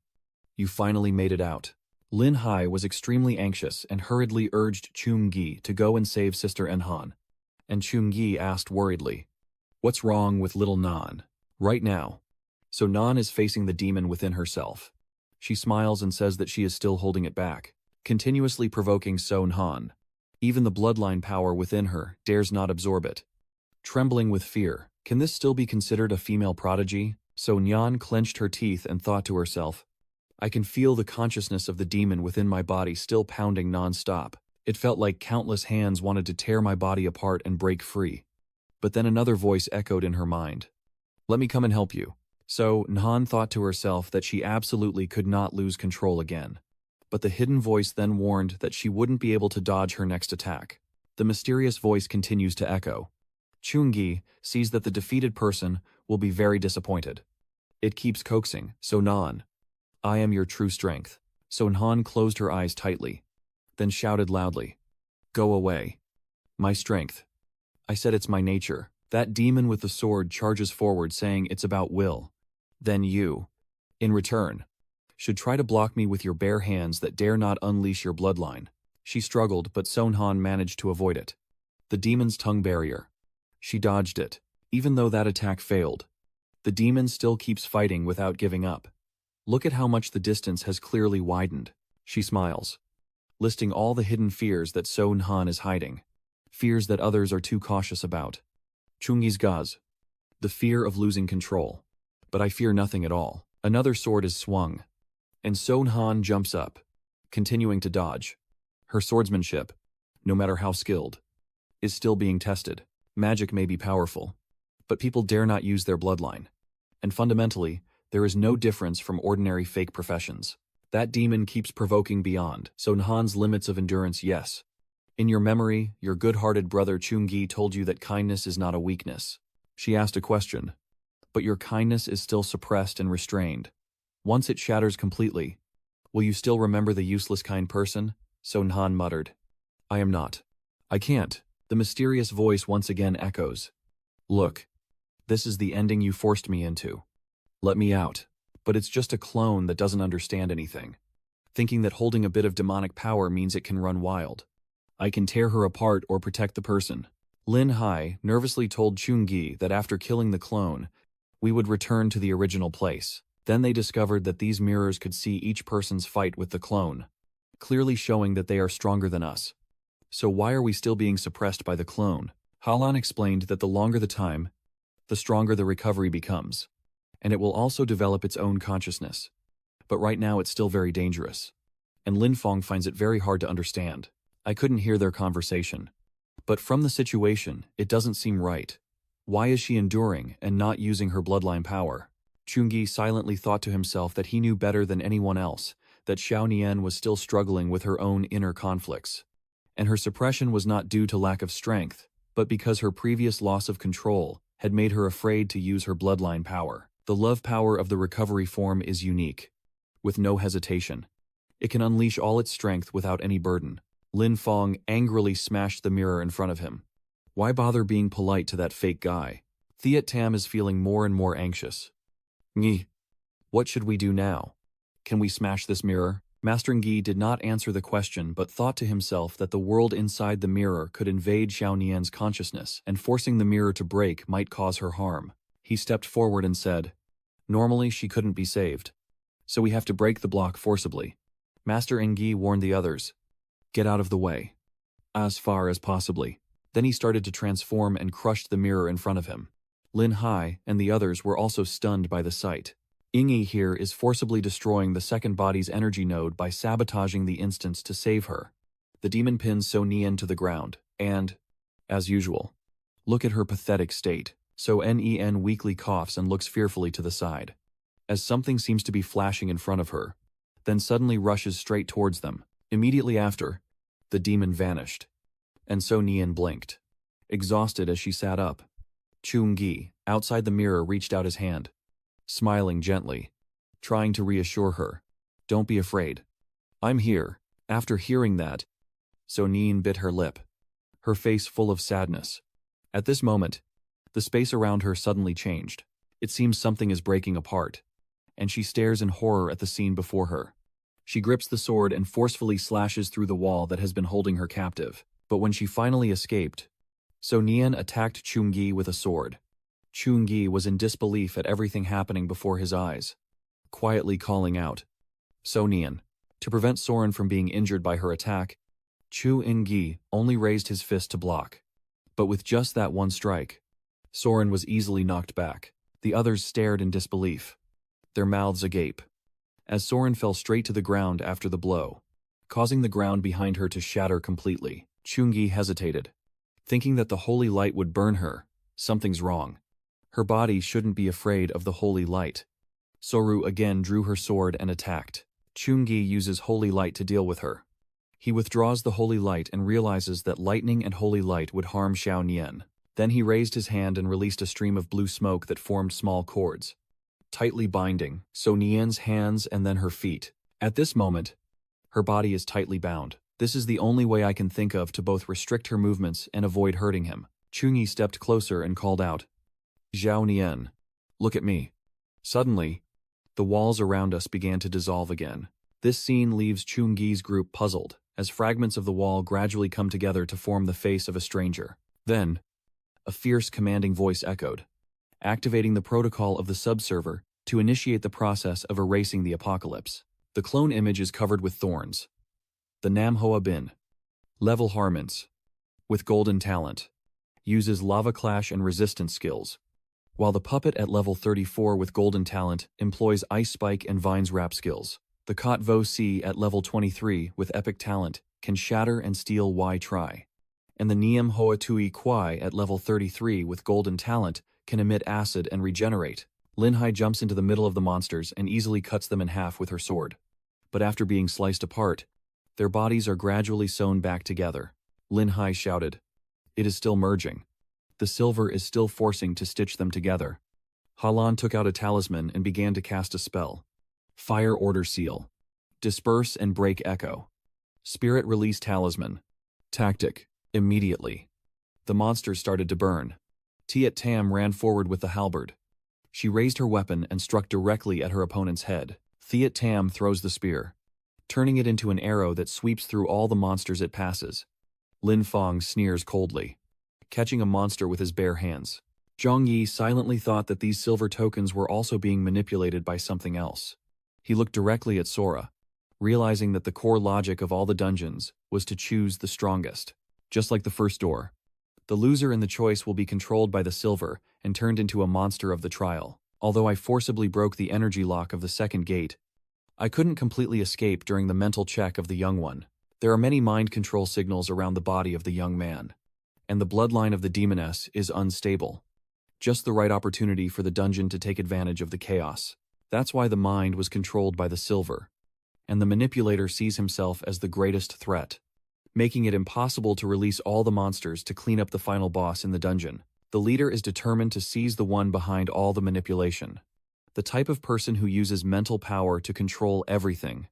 you finally made it out." Lin Hai was extremely anxious and hurriedly urged Chungi to go and save Sister Enhan, and Chungi asked worriedly, "What's wrong with little Nan?" Right now. So Nan is facing the demon within herself. She smiles and says that she is still holding it back, continuously provoking Son Han. Even the bloodline power within her dares not absorb it. Trembling with fear, can this still be considered a female prodigy? So Nyan clenched her teeth and thought to herself, "I can feel the consciousness of the demon within my body still pounding non-stop." It felt like countless hands wanted to tear my body apart and break free. But then another voice echoed in her mind. "Let me come and help you." So Nhan thought to herself that she absolutely could not lose control again. But the hidden voice then warned that she wouldn't be able to dodge her next attack. The mysterious voice continues to echo. Chungi sees that the defeated person will be very disappointed. It keeps coaxing, "So Nan, I am your true strength." So Nhan closed her eyes tightly, then shouted loudly, "Go away. My strength. I said it's my nature." That demon with the sword charges forward saying it's about will. Then you, in return, should try to block me with your bare hands that dare not unleash your bloodline. She struggled, but Sonhan managed to avoid it. The demon's tongue barrier. She dodged it. Even though that attack failed, the demon still keeps fighting without giving up. Look at how much the distance has clearly widened. She smiles, listing all the hidden fears that Sonhan is hiding. Fears that others are too cautious about. Chungi's gaz. The fear of losing control. But I fear nothing at all. Another sword is swung, and Sonhan jumps up, continuing to dodge. Her swordsmanship, no matter how skilled, is still being tested. Magic may be powerful, but people dare not use their bloodline. And fundamentally, there is no difference from ordinary fake professions. That demon keeps provoking beyond, so Nhan's limits of endurance, yes. In your memory, your good-hearted brother Chungi told you that kindness is not a weakness. She asked a question. But your kindness is still suppressed and restrained. Once it shatters completely, will you still remember the useless kind person? So Nhan muttered. I am not. I can't. The mysterious voice once again echoes. Look. This is the ending you forced me into. Let me out. But it's just a clone that doesn't understand anything. Thinking that holding a bit of demonic power means it can run wild. I can tear her apart or protect the person. Lin Hai nervously told Chungi that after killing the clone, we would return to the original place. Then they discovered that these mirrors could see each person's fight with the clone, clearly showing that they are stronger than us. So why are we still being suppressed by the clone? Halan explained that the longer the time, the stronger the recovery becomes, and it will also develop its own consciousness. But right now it's still very dangerous. And Lin Fong finds it very hard to understand. I couldn't hear their conversation. But from the situation, it doesn't seem right. Why is she enduring and not using her bloodline power? Chungi silently thought to himself that he knew better than anyone else that Xiao Nian was still struggling with her own inner conflicts. And her suppression was not due to lack of strength, but because her previous loss of control had made her afraid to use her bloodline power. The love power of the recovery form is unique. With no hesitation. It can unleash all its strength without any burden. Lin Fong angrily smashed the mirror in front of him. Why bother being polite to that fake guy? Thiet Tam is feeling more and more anxious. Ngi. What should we do now? Can we smash this mirror? Master Ngi did not answer the question but thought to himself that the world inside the mirror could invade Xiao Nian's consciousness and forcing the mirror to break might cause her harm. He stepped forward and said, normally she couldn't be saved. So we have to break the block forcibly. Master Ngi warned the others. Get out of the way. As far as possibly. Then he started to transform and crushed the mirror in front of him. Lin Hai and the others were also stunned by the sight. Yingyi here is forcibly destroying the second body's energy node by sabotaging the instance to save her. The demon pins So Nian to the ground, and, as usual, look at her pathetic state. So Nen weakly coughs and looks fearfully to the side. As something seems to be flashing in front of her, then suddenly rushes straight towards them. Immediately after, the demon vanished. And So Nian blinked, exhausted as she sat up. Chungi, outside the mirror, reached out his hand, smiling gently, trying to reassure her. Don't be afraid. I'm here. After hearing that, So Nian bit her lip, her face full of sadness. At this moment, the space around her suddenly changed. It seems something is breaking apart, and she stares in horror at the scene before her. She grips the sword and forcefully slashes through the wall that has been holding her captive. But when she finally escaped, So Nian attacked Chungi with a sword. Chungi was in disbelief at everything happening before his eyes, quietly calling out, So Nian. To prevent Soren from being injured by her attack, Chu In-gi only raised his fist to block. But with just that one strike, Soren was easily knocked back. The others stared in disbelief, their mouths agape, as Soren fell straight to the ground after the blow, causing the ground behind her to shatter completely. Chungi hesitated, thinking that the holy light would burn her. Something's wrong. Her body shouldn't be afraid of the holy light. Soru again drew her sword and attacked. Chungi uses holy light to deal with her. He withdraws the holy light and realizes that lightning and holy light would harm Xiao Nian. Then he raised his hand and released a stream of blue smoke that formed small cords, tightly binding So Nian's hands and then her feet. At this moment, her body is tightly bound. This is the only way I can think of to both restrict her movements and avoid hurting him. Chungi stepped closer and called out, Xiao Nian, look at me. Suddenly, the walls around us began to dissolve again. This scene leaves Chungi's group puzzled, as fragments of the wall gradually come together to form the face of a stranger. Then, a fierce commanding voice echoed, activating the protocol of the subserver to initiate the process of erasing the apocalypse. The clone image is covered with thorns. The Namhoa Bin, level Harmons, with golden talent, uses lava clash and resistance skills, while the puppet at level 34 with golden talent employs ice spike and vines wrap skills. The Kot Vo C at level 23 with epic talent can shatter and steal Y try. And the Niem Hoa Tui Kwai at level 33 with golden talent can emit acid and regenerate. Lin Hai jumps into the middle of the monsters and easily cuts them in half with her sword. but after being sliced apart, their bodies are gradually sewn back together. Lin Hai shouted. It is still merging. The silver is still forcing to stitch them together. Halan took out a talisman and began to cast a spell. Fire Order Seal. Disperse and break echo. Spirit Release Talisman. Tactic. Immediately. The monsters started to burn. Tiat Tam ran forward with the halberd. She raised her weapon and struck directly at her opponent's head. Tiat Tam throws the spear, turning it into an arrow that sweeps through all the monsters it passes. Lin Fong sneers coldly, catching a monster with his bare hands. Zhang Yi silently thought that these silver tokens were also being manipulated by something else. He looked directly at Sora, realizing that the core logic of all the dungeons was to choose the strongest. Just like the first door, the loser in the choice will be controlled by the silver and turned into a monster of the trial. Although I forcibly broke the energy lock of the second gate, I couldn't completely escape during the mental check of the young one. There are many mind control signals around the body of the young man, and the bloodline of the demoness is unstable. Just the right opportunity for the dungeon to take advantage of the chaos. That's why the mind was controlled by the silver, and the manipulator sees himself as the greatest threat, making it impossible to release all the monsters to clean up the final boss in the dungeon. The leader is determined to seize the one behind all the manipulation. The type of person who uses mental power to control everything,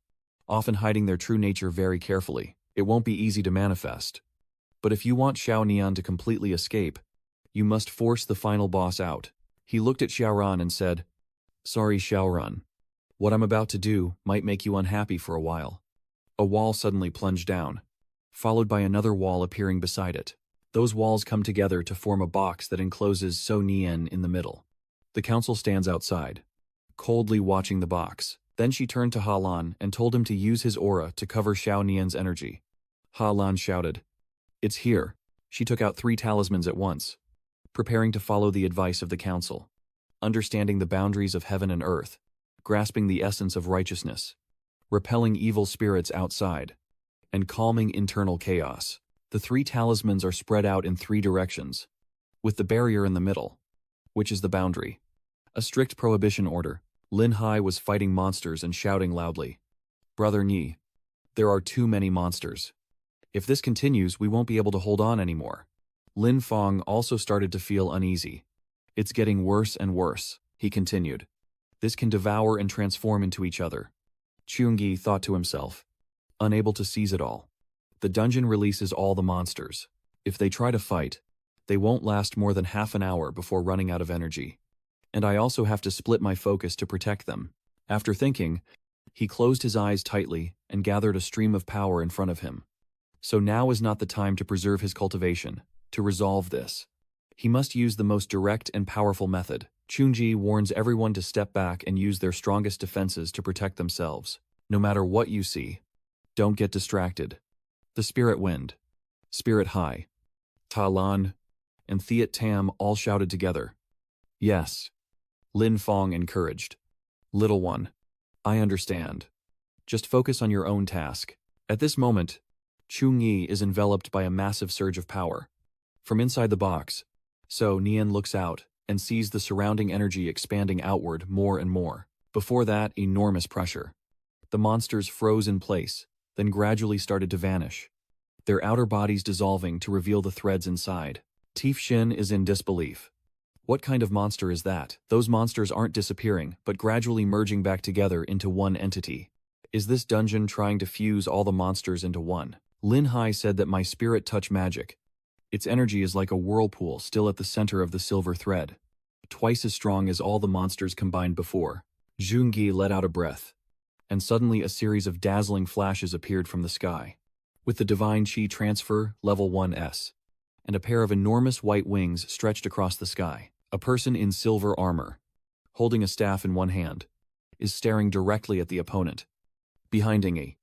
often hiding their true nature very carefully. It won't be easy to manifest. But if you want Xiao Nian to completely escape, you must force the final boss out. He looked at Xiaoran and said, Sorry, Xiaoran. What I'm about to do might make you unhappy for a while. A wall suddenly plunged down, followed by another wall appearing beside it. Those walls come together to form a box that encloses So Nian in the middle. The council stands outside, coldly watching the box. Then she turned to Halan and told him to use his aura to cover Xiao Nian's energy. Halan shouted, It's here. She took out 3 talismans at once, preparing to follow the advice of the council. Understanding the boundaries of heaven and earth, grasping the essence of righteousness, repelling evil spirits outside, and calming internal chaos. The 3 talismans are spread out in 3 directions, with the barrier in the middle, which is the boundary. A strict prohibition order. Lin Hai was fighting monsters and shouting loudly, Brother Ni, there are too many monsters. If this continues, we won't be able to hold on anymore. Lin Fong also started to feel uneasy. It's getting worse and worse, he continued. This can devour and transform into each other. Chungi thought to himself, unable to seize it all. The dungeon releases all the monsters. If they try to fight, they won't last more than half an hour before running out of energy. And I also have to split my focus to protect them. After thinking, he closed his eyes tightly and gathered a stream of power in front of him. So now is not the time to preserve his cultivation, to resolve this. He must use the most direct and powerful method. Chunji warns everyone to step back and use their strongest defenses to protect themselves. No matter what you see, don't get distracted. The Spirit Wind, Spirit High, Talan, and Thiat Tam all shouted together. Yes. Lin Fong encouraged. Little one, I understand. Just focus on your own task. At this moment, Chung Yi is enveloped by a massive surge of power. From inside the box, So Nian looks out and sees the surrounding energy expanding outward more and more. Before that, enormous pressure. The monsters froze in place, then gradually started to vanish, their outer bodies dissolving to reveal the threads inside. Tief Xin is in disbelief. What kind of monster is that? Those monsters aren't disappearing, but gradually merging back together into one entity. Is this dungeon trying to fuse all the monsters into one? Lin Hai said that my spirit touch magic. Its energy is like a whirlpool still at the center of the silver thread, twice as strong as all the monsters combined before. Zhongyi let out a breath, and suddenly a series of dazzling flashes appeared from the sky. With the Divine Qi Transfer, Level 1S, and a pair of enormous white wings stretched across the sky. A person in silver armor, holding a staff in one hand, is staring directly at the opponent. Behind Ingi,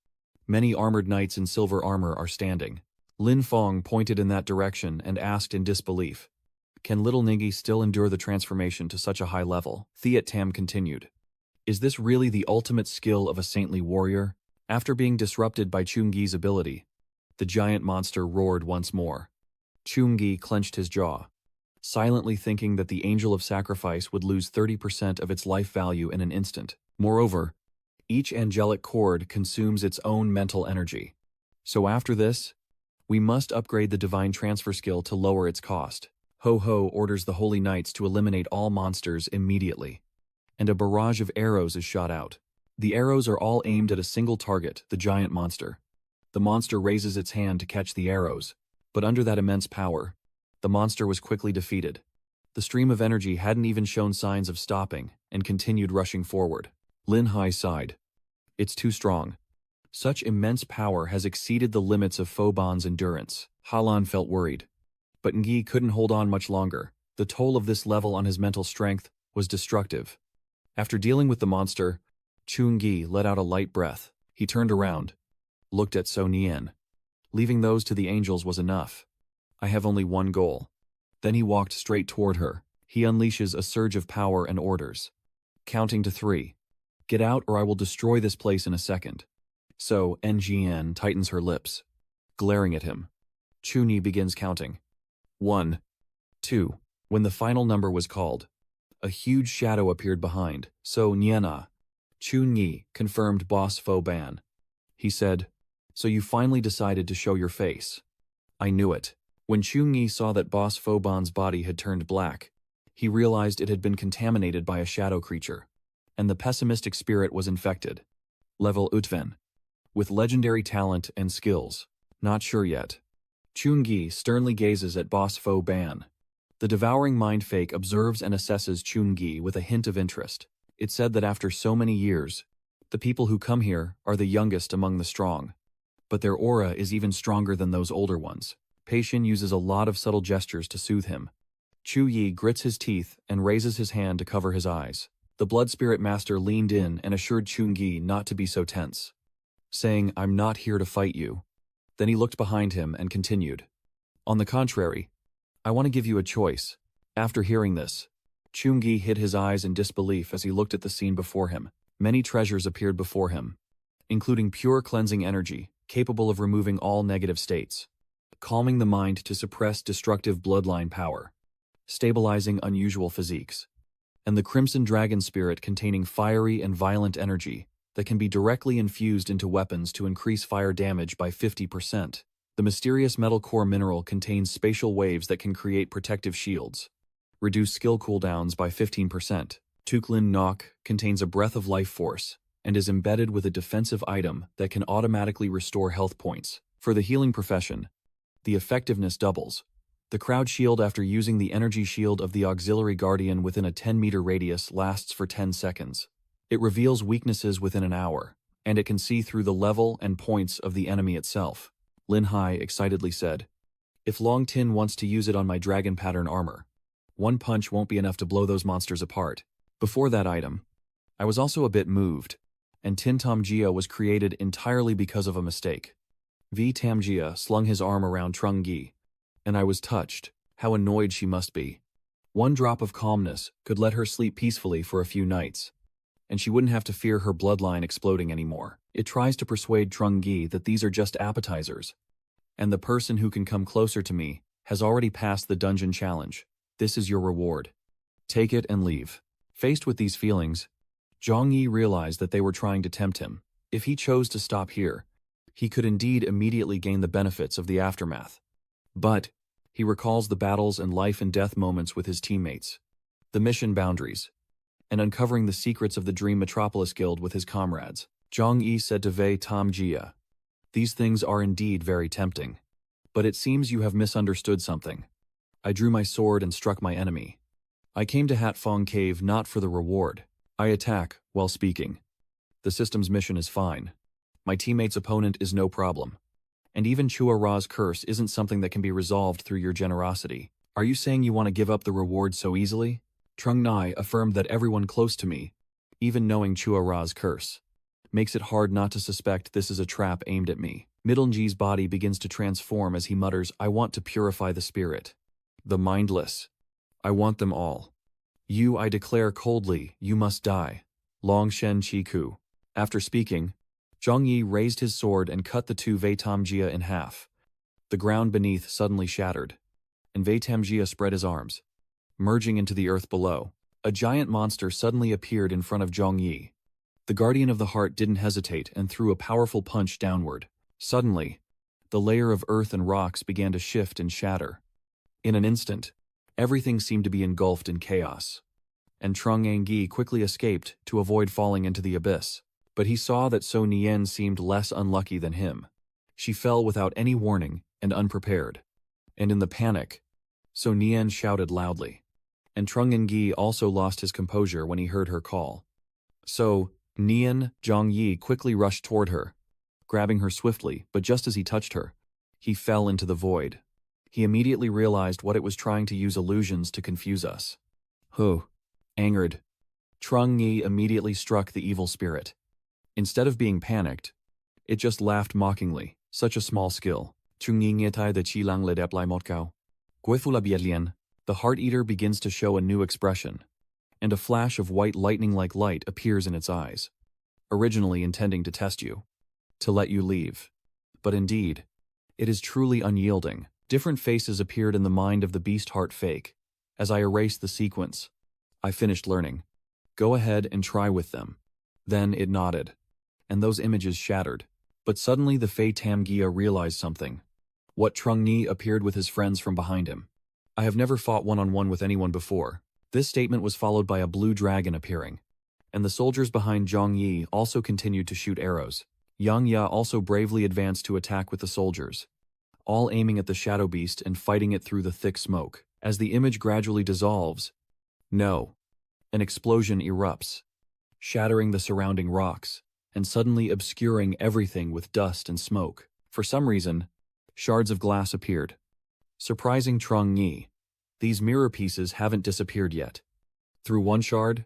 many armored knights in silver armor are standing. Lin Fong pointed in that direction and asked in disbelief, Can little Ningi still endure the transformation to such a high level? Thiat Tam continued, Is this really the ultimate skill of a saintly warrior? After being disrupted by Chungi's ability, the giant monster roared once more. Chungi clenched his jaw, silently thinking that the Angel of Sacrifice would lose 30% of its life value in an instant. Moreover, Each angelic cord consumes its own mental energy. So after this, we must upgrade the divine transfer skill to lower its cost. Ho-Ho orders the Holy Knights to eliminate all monsters immediately. And a barrage of arrows is shot out. The arrows are all aimed at a single target, the giant monster. The monster raises its hand to catch the arrows, but under that immense power, the monster was quickly defeated. The stream of energy hadn't even shown signs of stopping and continued rushing forward. Lin Hai sighed. It's too strong. Such immense power has exceeded the limits of Foban's endurance. Halan felt worried. But Ngi couldn't hold on much longer. The toll of this level on his mental strength was destructive. After dealing with the monster, Chun-Gi let out a light breath. He turned around, looked at So Nien. Leaving those to the angels was enough. I have only one goal. Then he walked straight toward her. He unleashes a surge of power and orders. Counting to 3. Get out or I will destroy this place in a second. So Ngn tightens her lips, glaring at him. Chun-Yi begins counting. 1, 2. When the final number was called, a huge shadow appeared behind. So Niena. Chun-Yi confirmed Boss Foban. He said, so you finally decided to show your face. I knew it. When Chun-Yi saw that Boss Foban's body had turned black, he realized it had been contaminated by a shadow creature, and the pessimistic spirit was infected. Level Utven. With legendary talent and skills. Not sure yet. Chun-Gi sternly gazes at Boss Foban. The devouring mind fake observes and assesses Chun-Gi with a hint of interest. It said that after so many years, the people who come here are the youngest among the strong. But their aura is even stronger than those older ones. Patient uses a lot of subtle gestures to soothe him. Chu-Yi grits his teeth and raises his hand to cover his eyes. The Blood Spirit Master leaned in and assured Chun-Gi not to be so tense, saying, I'm not here to fight you. Then he looked behind him and continued. On the contrary, I want to give you a choice. After hearing this, Chun-Gi hid his eyes in disbelief as he looked at the scene before him. Many treasures appeared before him, including pure cleansing energy, capable of removing all negative states, calming the mind to suppress destructive bloodline power, stabilizing unusual physiques, and the Crimson Dragon Spirit containing fiery and violent energy that can be directly infused into weapons to increase fire damage by 50%. The mysterious metal core mineral contains spatial waves that can create protective shields, reduce skill cooldowns by 15%. Tuklin Nok contains a breath of life force and is embedded with a defensive item that can automatically restore health points. For the healing profession, the effectiveness doubles. The crowd shield after using the energy shield of the auxiliary guardian within a 10-meter radius lasts for 10 seconds. It reveals weaknesses within an hour, and it can see through the level and points of the enemy itself. Lin Hai excitedly said, if Long Tin wants to use it on my dragon pattern armor, one punch won't be enough to blow those monsters apart. Before that item, I was also a bit moved, and Tin Tamjia was created entirely because of a mistake. V Tamjia slung his arm around Trung-Gi, and I was touched. How annoyed she must be. One drop of calmness could let her sleep peacefully for a few nights, and she wouldn't have to fear her bloodline exploding anymore. It tries to persuade Trung-Gi that these are just appetizers, and the person who can come closer to me has already passed the dungeon challenge. This is your reward. Take it and leave. Faced with these feelings, Zhang Yi realized that they were trying to tempt him. If he chose to stop here, he could indeed immediately gain the benefits of the aftermath. But he recalls the battles and life and death moments with his teammates, the mission boundaries, and uncovering the secrets of the Dream Metropolis Guild with his comrades. Zhang Yi said to Wei Tamjia, these things are indeed very tempting. But it seems you have misunderstood something. I drew my sword and struck my enemy. I came to Hatfong Cave not for the reward. I attack while speaking. The system's mission is fine. My teammate's opponent is no problem. And even Chua Ra's curse isn't something that can be resolved through your generosity. Are you saying you want to give up the reward so easily? Trung Nai affirmed that everyone close to me, even knowing Chua Ra's curse, makes it hard not to suspect this is a trap aimed at me. Middlenji's body begins to transform as he mutters, I want to purify the spirit. The mindless. I want them all. You, I declare coldly, you must die. Long Shen Chi-Ku. After speaking, Zhang Yi raised his sword and cut the two Wei Tamjia in half. The ground beneath suddenly shattered, and Wei Tamjia spread his arms, merging into the earth below. A giant monster suddenly appeared in front of Zhang Yi. The Guardian of the Heart didn't hesitate and threw a powerful punch downward. Suddenly, the layer of earth and rocks began to shift and shatter. In an instant, everything seemed to be engulfed in chaos. And Trung Angi quickly escaped to avoid falling into the abyss. But he saw that So Nien seemed less unlucky than him. She fell without any warning and unprepared. And in the panic, So Nien shouted loudly. And Trung Angi also lost his composure when he heard her call. So, Nien Zhongyi quickly rushed toward her, grabbing her swiftly, but just as he touched her, he fell into the void. He immediately realized what it was trying to use illusions to confuse us. Angered, Trung Yi immediately struck the evil spirit. Instead of being panicked, it just laughed mockingly. Such a small skill. Trung Yi ngetai de chi lang le deplai motkao. Guifula biedlien. The Heart Eater begins to show a new expression, and a flash of white lightning-like light appears in its eyes, originally intending to test you, to let you leave. But indeed, it is truly unyielding. Different faces appeared in the mind of the Beast Heart Fake. As I erased the sequence, I finished learning. Go ahead and try with them. Then it nodded, and those images shattered. But suddenly the Fei Tamgia realized something. What Trung Ni appeared with his friends from behind him. I have never fought one-on-one with anyone before. This statement was followed by a blue dragon appearing, and the soldiers behind Zhang Yi also continued to shoot arrows. Yang Ya also bravely advanced to attack with the soldiers, all aiming at the shadow beast and fighting it through the thick smoke. As the image gradually dissolves, an explosion erupts, shattering the surrounding rocks, and suddenly obscuring everything with dust and smoke. For some reason, shards of glass appeared, surprising Trung Yi. These mirror pieces haven't disappeared yet. Through one shard,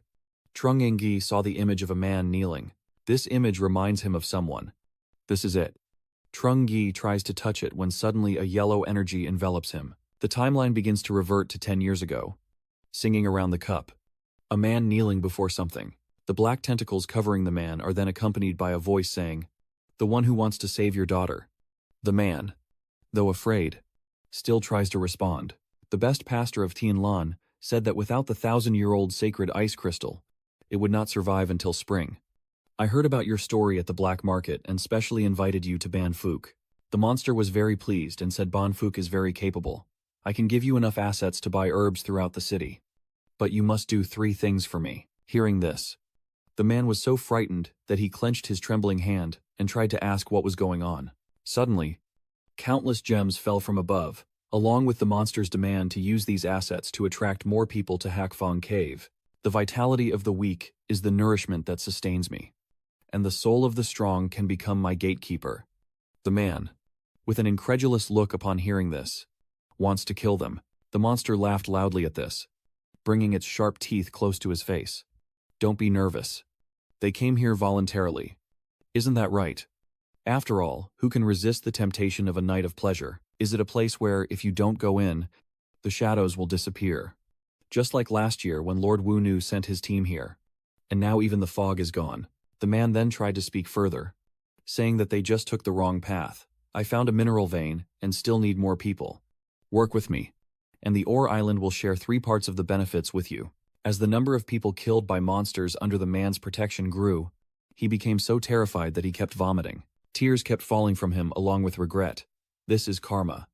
Trung Engi saw the image of a man kneeling. This image reminds him of someone. This is it. Trung Yi tries to touch it when suddenly a yellow energy envelops him. The timeline begins to revert to 10 years ago. Singing around the cup. A man kneeling before something. The black tentacles covering the man are then accompanied by a voice saying, "The one who wants to save your daughter." The man, though afraid, still tries to respond. The best pastor of Tianlan said that without the 1,000-year-old sacred ice crystal, it would not survive until spring. I heard about your story at the black market and specially invited you to Ban Fook. The monster was very pleased and said Ban Fook is very capable. I can give you enough assets to buy herbs throughout the city. But you must do 3 things for me. Hearing this, the man was so frightened that he clenched his trembling hand and tried to ask what was going on. Suddenly, countless gems fell from above, along with the monster's demand to use these assets to attract more people to Hakfong Cave. The vitality of the weak is the nourishment that sustains me, and the soul of the strong can become my gatekeeper. The man, with an incredulous look upon hearing this, wants to kill them. The monster laughed loudly at this, bringing its sharp teeth close to his face. Don't be nervous. They came here voluntarily. Isn't that right? After all, who can resist the temptation of a night of pleasure? Is it a place where, if you don't go in, the shadows will disappear? Just like last year when Lord Wu Nu sent his team here. And now even the fog is gone. The man then tried to speak further, saying that they just took the wrong path. I found a mineral vein and still need more people. Work with me, and the Ore Island will share 3 parts of the benefits with you. As the number of people killed by monsters under the man's protection grew, he became so terrified that he kept vomiting. Tears kept falling from him along with regret. This is karma.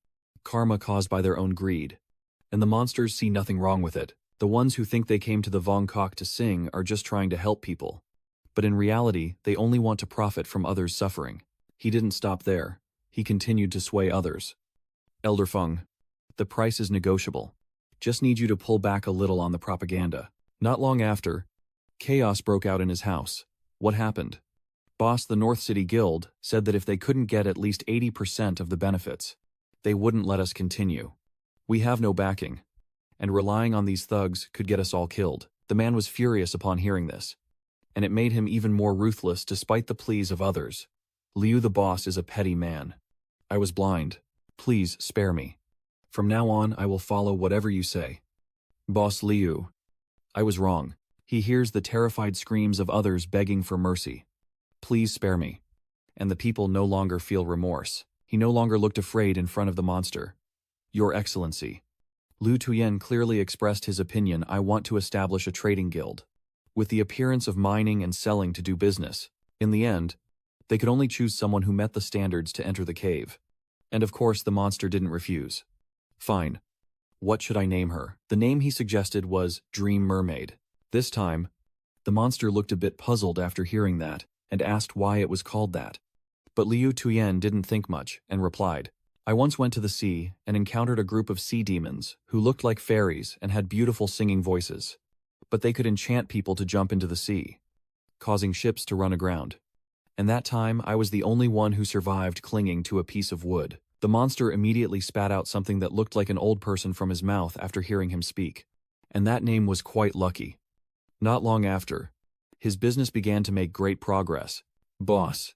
Karma caused by their own greed. And the monsters see nothing wrong with it. The ones who think they came to the Vong Kok to sing are just trying to help people. But in reality, they only want to profit from others' suffering. He didn't stop there. He continued to sway others. Elder Feng, the price is negotiable. Just need you to pull back a little on the propaganda. Not long after, chaos broke out in his house. What happened? Boss the North City Guild said that if they couldn't get at least 80% of the benefits, they wouldn't let us continue. We have no backing, and relying on these thugs could get us all killed. The man was furious upon hearing this, and it made him even more ruthless despite the pleas of others. Liu the boss is a petty man. I was blind. Please spare me. From now on, I will follow whatever you say. Boss Liu. I was wrong. He hears the terrified screams of others begging for mercy. Please spare me. And the people no longer feel remorse. He no longer looked afraid in front of the monster. Your Excellency. Lu Tuyen clearly expressed his opinion. I want to establish a trading guild. with the appearance of mining and selling to do business. In the end, they could only choose someone who met the standards to enter the cave. And of course the monster didn't refuse. Fine. What should I name her? The name he suggested was Dream Mermaid. This time, the monster looked a bit puzzled after hearing that, and asked why it was called that. But Liu Tuyen didn't think much, and replied, I once went to the sea and encountered a group of sea demons who looked like fairies and had beautiful singing voices. But they could enchant people to jump into the sea, causing ships to run aground. And that time I was the only one who survived clinging to a piece of wood. The monster immediately spat out something that looked like an old person from his mouth after hearing him speak. And that name was quite lucky. Not long after, his business began to make great progress. Boss.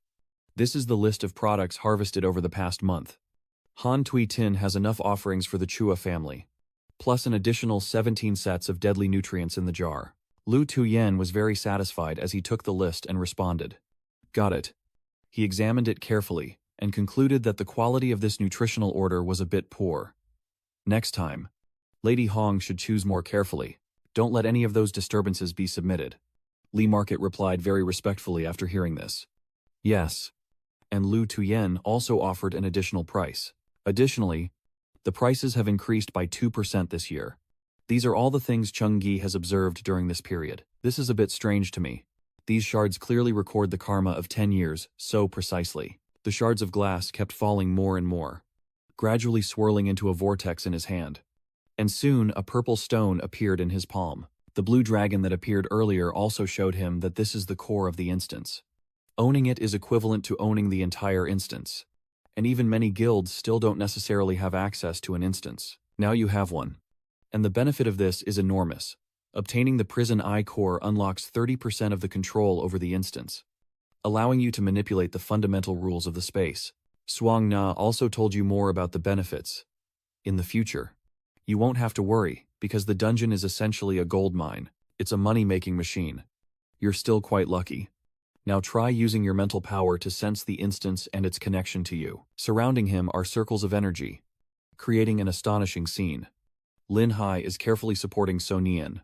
This is the list of products harvested over the past month. Han Tui Tin has enough offerings for the Chua family, plus an additional 17 sets of deadly nutrients in the jar. Lu Tuyen was very satisfied as he took the list and responded. Got it. He examined it carefully and concluded that the quality of this nutritional order was a bit poor. Next time, Lady Hong should choose more carefully. Don't let any of those disturbances be submitted. Li Market replied very respectfully after hearing this. Yes. And Lu Tuyen also offered an additional price. Additionally, the prices have increased by 2% this year. These are all the things Chung Gi has observed during this period. This is a bit strange to me. These shards clearly record the karma of 10 years so precisely. The shards of glass kept falling more and more, gradually swirling into a vortex in his hand. And soon a purple stone appeared in his palm. The blue dragon that appeared earlier also showed him that this is the core of the instance. Owning it is equivalent to owning the entire instance. And even many guilds still don't necessarily have access to an instance. Now you have one. And the benefit of this is enormous. Obtaining the Prison Eye Core unlocks 30% of the control over the instance, allowing you to manipulate the fundamental rules of the space. Suang Na also told you more about the benefits. In the future, you won't have to worry, because the dungeon is essentially a gold mine. It's a money-making machine. You're still quite lucky. Now try using your mental power to sense the instance and its connection to you. Surrounding him are circles of energy, creating an astonishing scene. Lin Hai is carefully supporting So Nian,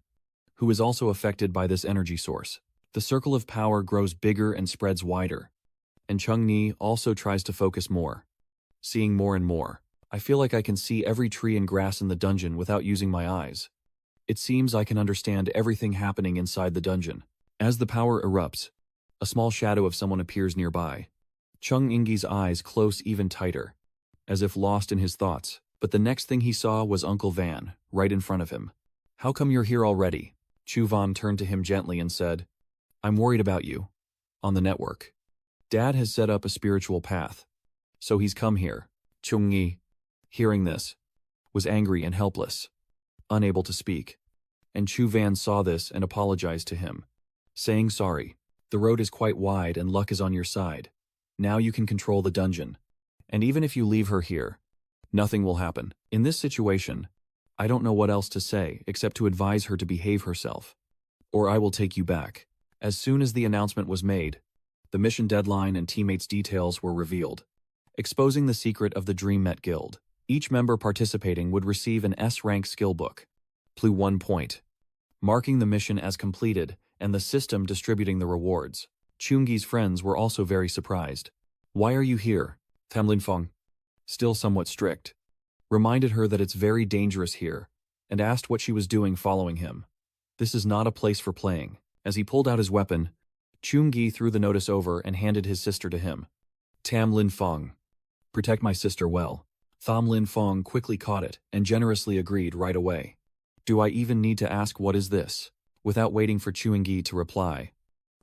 who is also affected by this energy source. The circle of power grows bigger and spreads wider. And Chung Ni also tries to focus more, seeing more and more. I feel like I can see every tree and grass in the dungeon without using my eyes. It seems I can understand everything happening inside the dungeon. As the power erupts, a small shadow of someone appears nearby. Chung Ingyi's eyes close even tighter, as if lost in his thoughts. But the next thing he saw was Uncle Van, right in front of him. How come you're here already? Chu Van turned to him gently and said, I'm worried about you. On the network. Dad has set up a spiritual path, so he's come here. Chung Yi, hearing this, was angry and helpless, unable to speak. And Chu Van saw this and apologized to him, saying sorry. The road is quite wide and luck is on your side. Now you can control the dungeon. And even if you leave her here, nothing will happen. In this situation, I don't know what else to say except to advise her to behave herself. Or I will take you back. As soon as the announcement was made, the mission deadline and teammates' details were revealed, exposing the secret of the DreamMet Guild. Each member participating would receive an S-rank skill book, plus 1 point, marking the mission as completed and the system distributing the rewards. Chungi's friends were also very surprised. Why are you here? Tamlin Feng, still somewhat strict, reminded her that it's very dangerous here and asked what she was doing following him. This is not a place for playing. As he pulled out his weapon, Chungi threw the notice over and handed his sister to him. Tam Lin Feng, protect my sister well. Tham Lin Feng quickly caught it and generously agreed right away. Do I even need to ask what is this? Without waiting for Chungi to reply,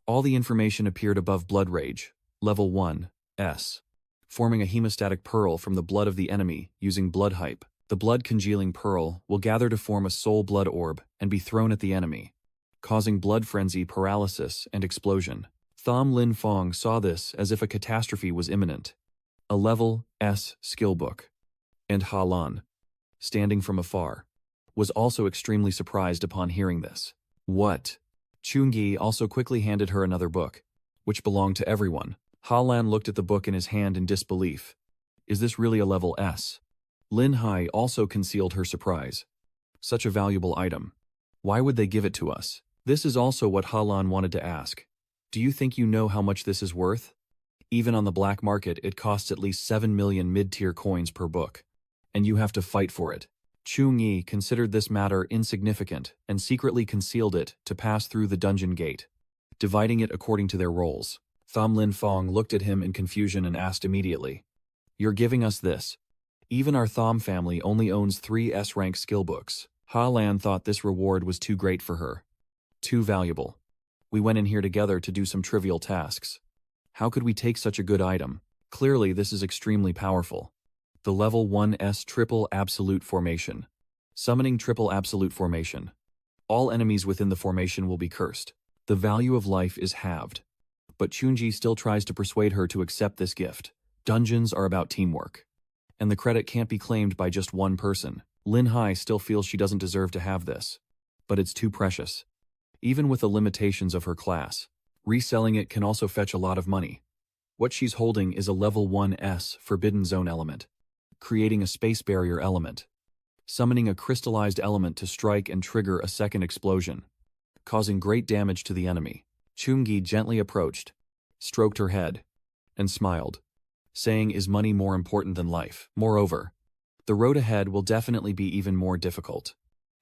all the information appeared above Blood Rage, level 1, S, forming a hemostatic pearl from the blood of the enemy using blood hype. The blood congealing pearl will gather to form a soul blood orb and be thrown at the enemy, causing blood frenzy, paralysis, and explosion. Tham Lin Feng saw this as if a catastrophe was imminent. A level S skill book. And Halan, standing from afar, was also extremely surprised upon hearing this. What? Chungi also quickly handed her another book, which belonged to everyone. Halan looked at the book in his hand in disbelief. Is this really a level S? Lin Hai also concealed her surprise. Such a valuable item. Why would they give it to us? This is also what Halan wanted to ask. Do you think you know how much this is worth? Even on the black market, it costs at least 7 million mid-tier coins per book. And you have to fight for it. Chung-yi considered this matter insignificant and secretly concealed it to pass through the dungeon gate, dividing it according to their roles. Tham Lin Fong looked at him in confusion and asked immediately, "You're giving us this? Even our Tham family only owns 3 S-rank skill books." Ha Lan thought this reward was too great for her. Too valuable. We went in here together to do some trivial tasks. How could we take such a good item? Clearly this is extremely powerful. The level 1S triple absolute formation. Summoning triple absolute formation. All enemies within the formation will be cursed. The value of life is halved. But Chunji still tries to persuade her to accept this gift. Dungeons are about teamwork. And the credit can't be claimed by just one person. Lin Hai still feels she doesn't deserve to have this. But it's too precious. Even with the limitations of her class, reselling it can also fetch a lot of money. What she's holding is a level 1S Forbidden Zone element, creating a space barrier element, summoning a crystallized element to strike and trigger a second explosion, causing great damage to the enemy. Chung-gi gently approached, stroked her head, and smiled, saying, "Is money more important than life? Moreover, the road ahead will definitely be even more difficult,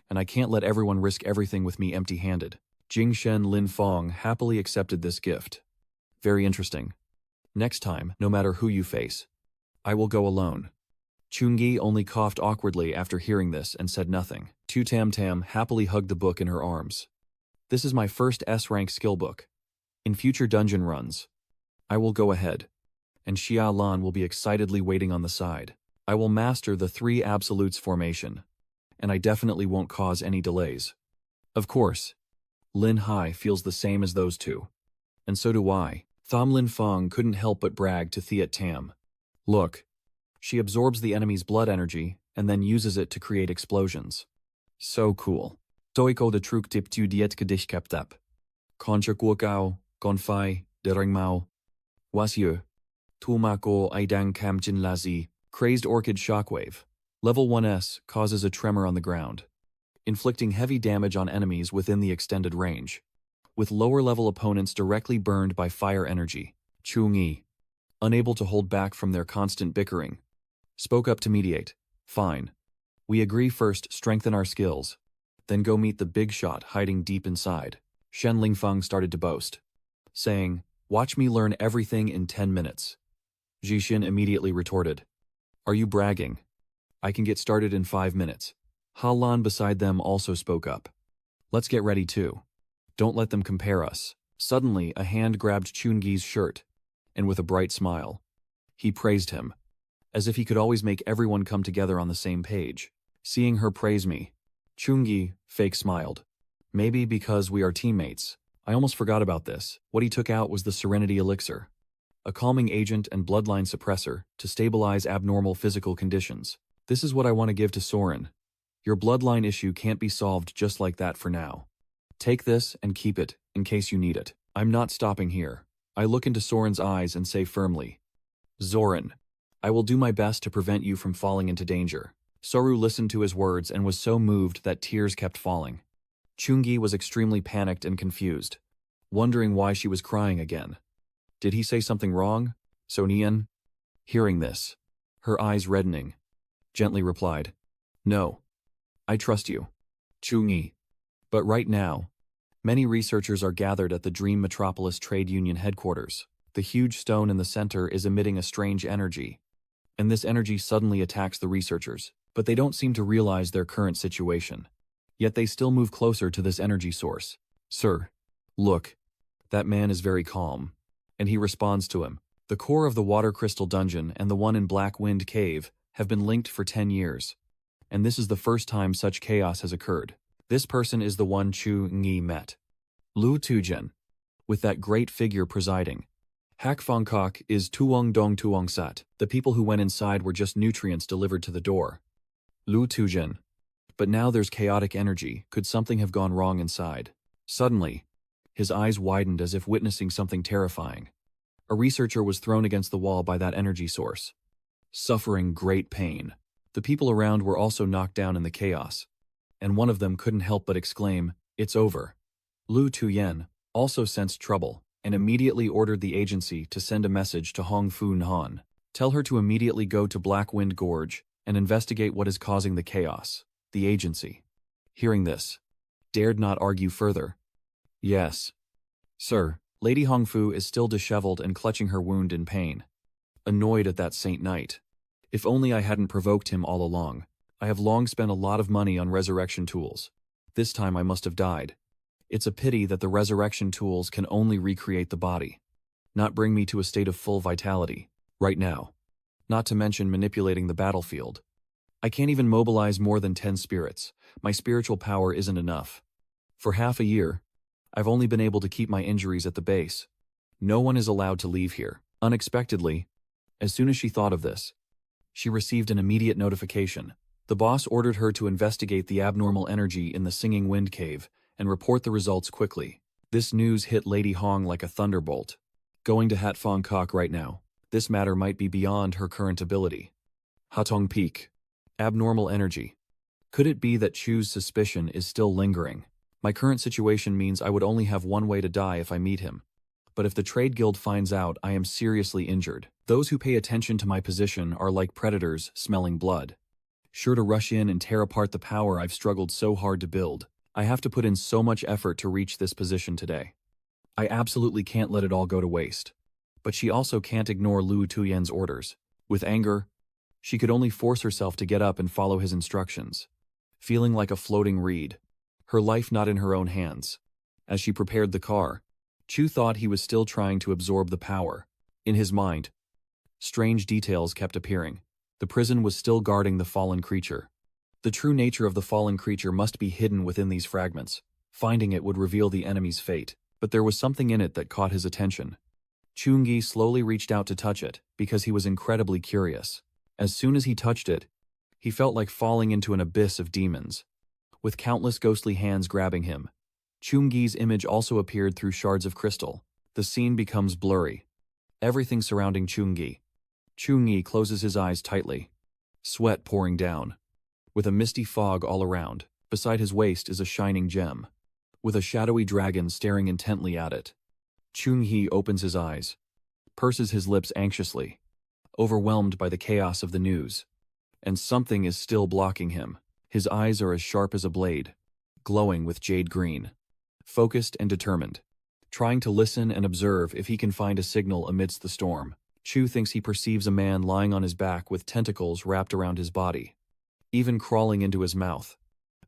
and I can't let everyone risk everything with me empty-handed." Jingshen Lin Fong happily accepted this gift. Very interesting. Next time, no matter who you face, I will go alone. Chung-gi only coughed awkwardly after hearing this and said nothing. Tu Tam Tam happily hugged the book in her arms. This is my first S-rank skill book. In future dungeon runs, I will go ahead, and Xia Lan will be excitedly waiting on the side. I will master the 3 absolutes formation, and I definitely won't cause any delays. Of course, Lin Hai feels the same as those two. And so do I. Tham Lin Fong couldn't help but brag to Thiet Tam. Look, she absorbs the enemy's blood energy and then uses it to create explosions. So cool. Toiko de truk tip tu diet kadish kaptap. Concha kuokao, gonfai, deringmao. Wasyu. Tumako aidang kamjin lazi. Crazed Orchid Shockwave. Level 1S causes a tremor on the ground, inflicting heavy damage on enemies within the extended range, with lower-level opponents directly burned by fire energy. Chung-yi, unable to hold back from their constant bickering, spoke up to mediate. Fine. We agree first strengthen our skills, then go meet the big shot hiding deep inside. Shen Lingfeng started to boast, saying, "Watch me learn everything in 10 minutes. Jixin immediately retorted, "Are you bragging? I can get started in 5 minutes. Halan beside them also spoke up. "Let's get ready too. Don't let them compare us." Suddenly, a hand grabbed Chungi's shirt, and with a bright smile, he praised him, as if he could always make everyone come together on the same page. Seeing her praise me, Chungi fake smiled. Maybe because we are teammates. I almost forgot about this. What he took out was the Serenity Elixir, a calming agent and bloodline suppressor to stabilize abnormal physical conditions. This is what I want to give to Soren. Your bloodline issue can't be solved just like that for now. Take this and keep it, in case you need it. I'm not stopping here. I look into Soren's eyes and say firmly, "Zoran, I will do my best to prevent you from falling into danger." Soru listened to his words and was so moved that tears kept falling. Chungi was extremely panicked and confused, wondering why she was crying again. Did he say something wrong? Sonian, hearing this, her eyes reddening, gently replied, "No. I trust you, Chungi." But right now, many researchers are gathered at the Dream Metropolis Trade Union headquarters. The huge stone in the center is emitting a strange energy, and this energy suddenly attacks the researchers, but they don't seem to realize their current situation. Yet they still move closer to this energy source. "Sir, look, that man is very calm." And he responds to him. The core of the Water Crystal Dungeon and the one in Black Wind Cave have been linked for 10 years. And this is the first time such chaos has occurred. This person is the one Chu-Ngi met. Lu Tujen, with that great figure presiding. Hak Fong Kok is Tuong Dong Tuong Sat. The people who went inside were just nutrients delivered to the door. Lu Tujen. But now there's chaotic energy. Could something have gone wrong inside? Suddenly, his eyes widened as if witnessing something terrifying. A researcher was thrown against the wall by that energy source, suffering great pain. The people around were also knocked down in the chaos, and one of them couldn't help but exclaim, "It's over." Lu Tuyen also sensed trouble and immediately ordered the agency to send a message to Hong Fu Nhan. Tell her to immediately go to Black Wind Gorge and investigate what is causing the chaos. The agency, hearing this, dared not argue further. Yes, sir. Lady Hongfu is still disheveled and clutching her wound in pain. Annoyed at that Saint Knight. If only I hadn't provoked him all along. I have long spent a lot of money on resurrection tools. This time I must have died. It's a pity that the resurrection tools can only recreate the body, not bring me to a state of full vitality, right now. Not to mention manipulating the battlefield. I can't even mobilize more than 10 spirits. My spiritual power isn't enough. For half a year, I've only been able to keep my injuries at the base. No one is allowed to leave here. Unexpectedly, as soon as she thought of this, she received an immediate notification. The boss ordered her to investigate the abnormal energy in the Singing Wind Cave and report the results quickly. This news hit Lady Hong like a thunderbolt. Going to Hat Phong Kok right now. This matter might be beyond her current ability. Hatong Peak. Abnormal energy. Could it be that Chu's suspicion is still lingering? My current situation means I would only have one way to die if I meet him. But if the trade guild finds out, I am seriously injured. Those who pay attention to my position are like predators smelling blood, sure to rush in and tear apart the power I've struggled so hard to build. I have to put in so much effort to reach this position today. I absolutely can't let it all go to waste. But she also can't ignore Lu Tuyen's orders. With anger, she could only force herself to get up and follow his instructions. Feeling like a floating reed, her life not in her own hands. As she prepared the car, Chu thought he was still trying to absorb the power. In his mind, strange details kept appearing. The prison was still guarding the fallen creature. The true nature of the fallen creature must be hidden within these fragments. Finding it would reveal the enemy's fate. But there was something in it that caught his attention. Chungi slowly reached out to touch it, because he was incredibly curious. As soon as he touched it, he felt like falling into an abyss of demons. With countless ghostly hands grabbing him, Chungi's image also appeared through shards of crystal. The scene becomes blurry. Everything surrounding Chungi. Chungi closes his eyes tightly, sweat pouring down. With a misty fog all around, beside his waist is a shining gem, with a shadowy dragon staring intently at it. Chungi opens his eyes, purses his lips anxiously, overwhelmed by the chaos of the news. And something is still blocking him. His eyes are as sharp as a blade, glowing with jade green, focused and determined, trying to listen and observe if he can find a signal amidst the storm. Chu thinks he perceives a man lying on his back with tentacles wrapped around his body, even crawling into his mouth,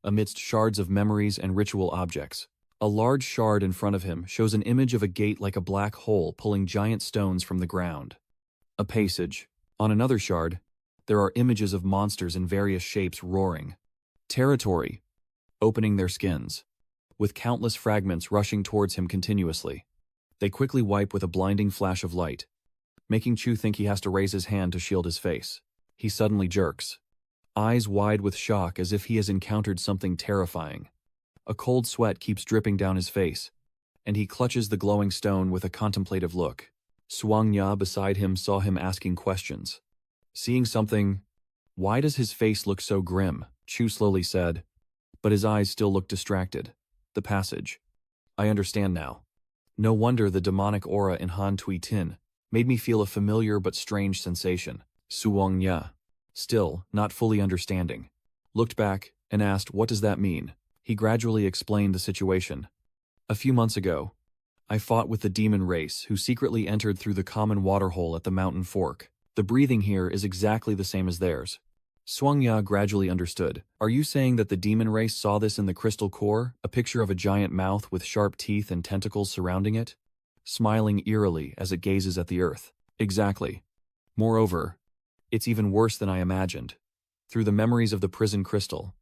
amidst shards of memories and ritual objects. A large shard in front of him shows an image of a gate like a black hole pulling giant stones from the ground. A passage. On another shard, there are images of monsters in various shapes roaring. Territory, opening their skins, with countless fragments rushing towards him continuously. They quickly wipe with a blinding flash of light, making Chu think he has to raise his hand to shield his face. He suddenly jerks, eyes wide with shock as if he has encountered something terrifying. A cold sweat keeps dripping down his face, and he clutches the glowing stone with a contemplative look. Suangya beside him saw him asking questions. Seeing something, "Why does his face look so grim?" Chu slowly said, but his eyes still looked distracted. The passage. I understand now. No wonder the demonic aura in Han Tui Tin made me feel a familiar but strange sensation. Suangya, still not fully understanding, looked back and asked, "What does that mean?" He gradually explained the situation. A few months ago, I fought with the demon race who secretly entered through the common waterhole at the mountain fork. The breathing here is exactly the same as theirs. Suangya gradually understood. Are you saying that the demon race saw this in the crystal core, a picture of a giant mouth with sharp teeth and tentacles surrounding it, smiling eerily as it gazes at the earth? Exactly. Moreover, it's even worse than I imagined. Through the memories of the prison crystal,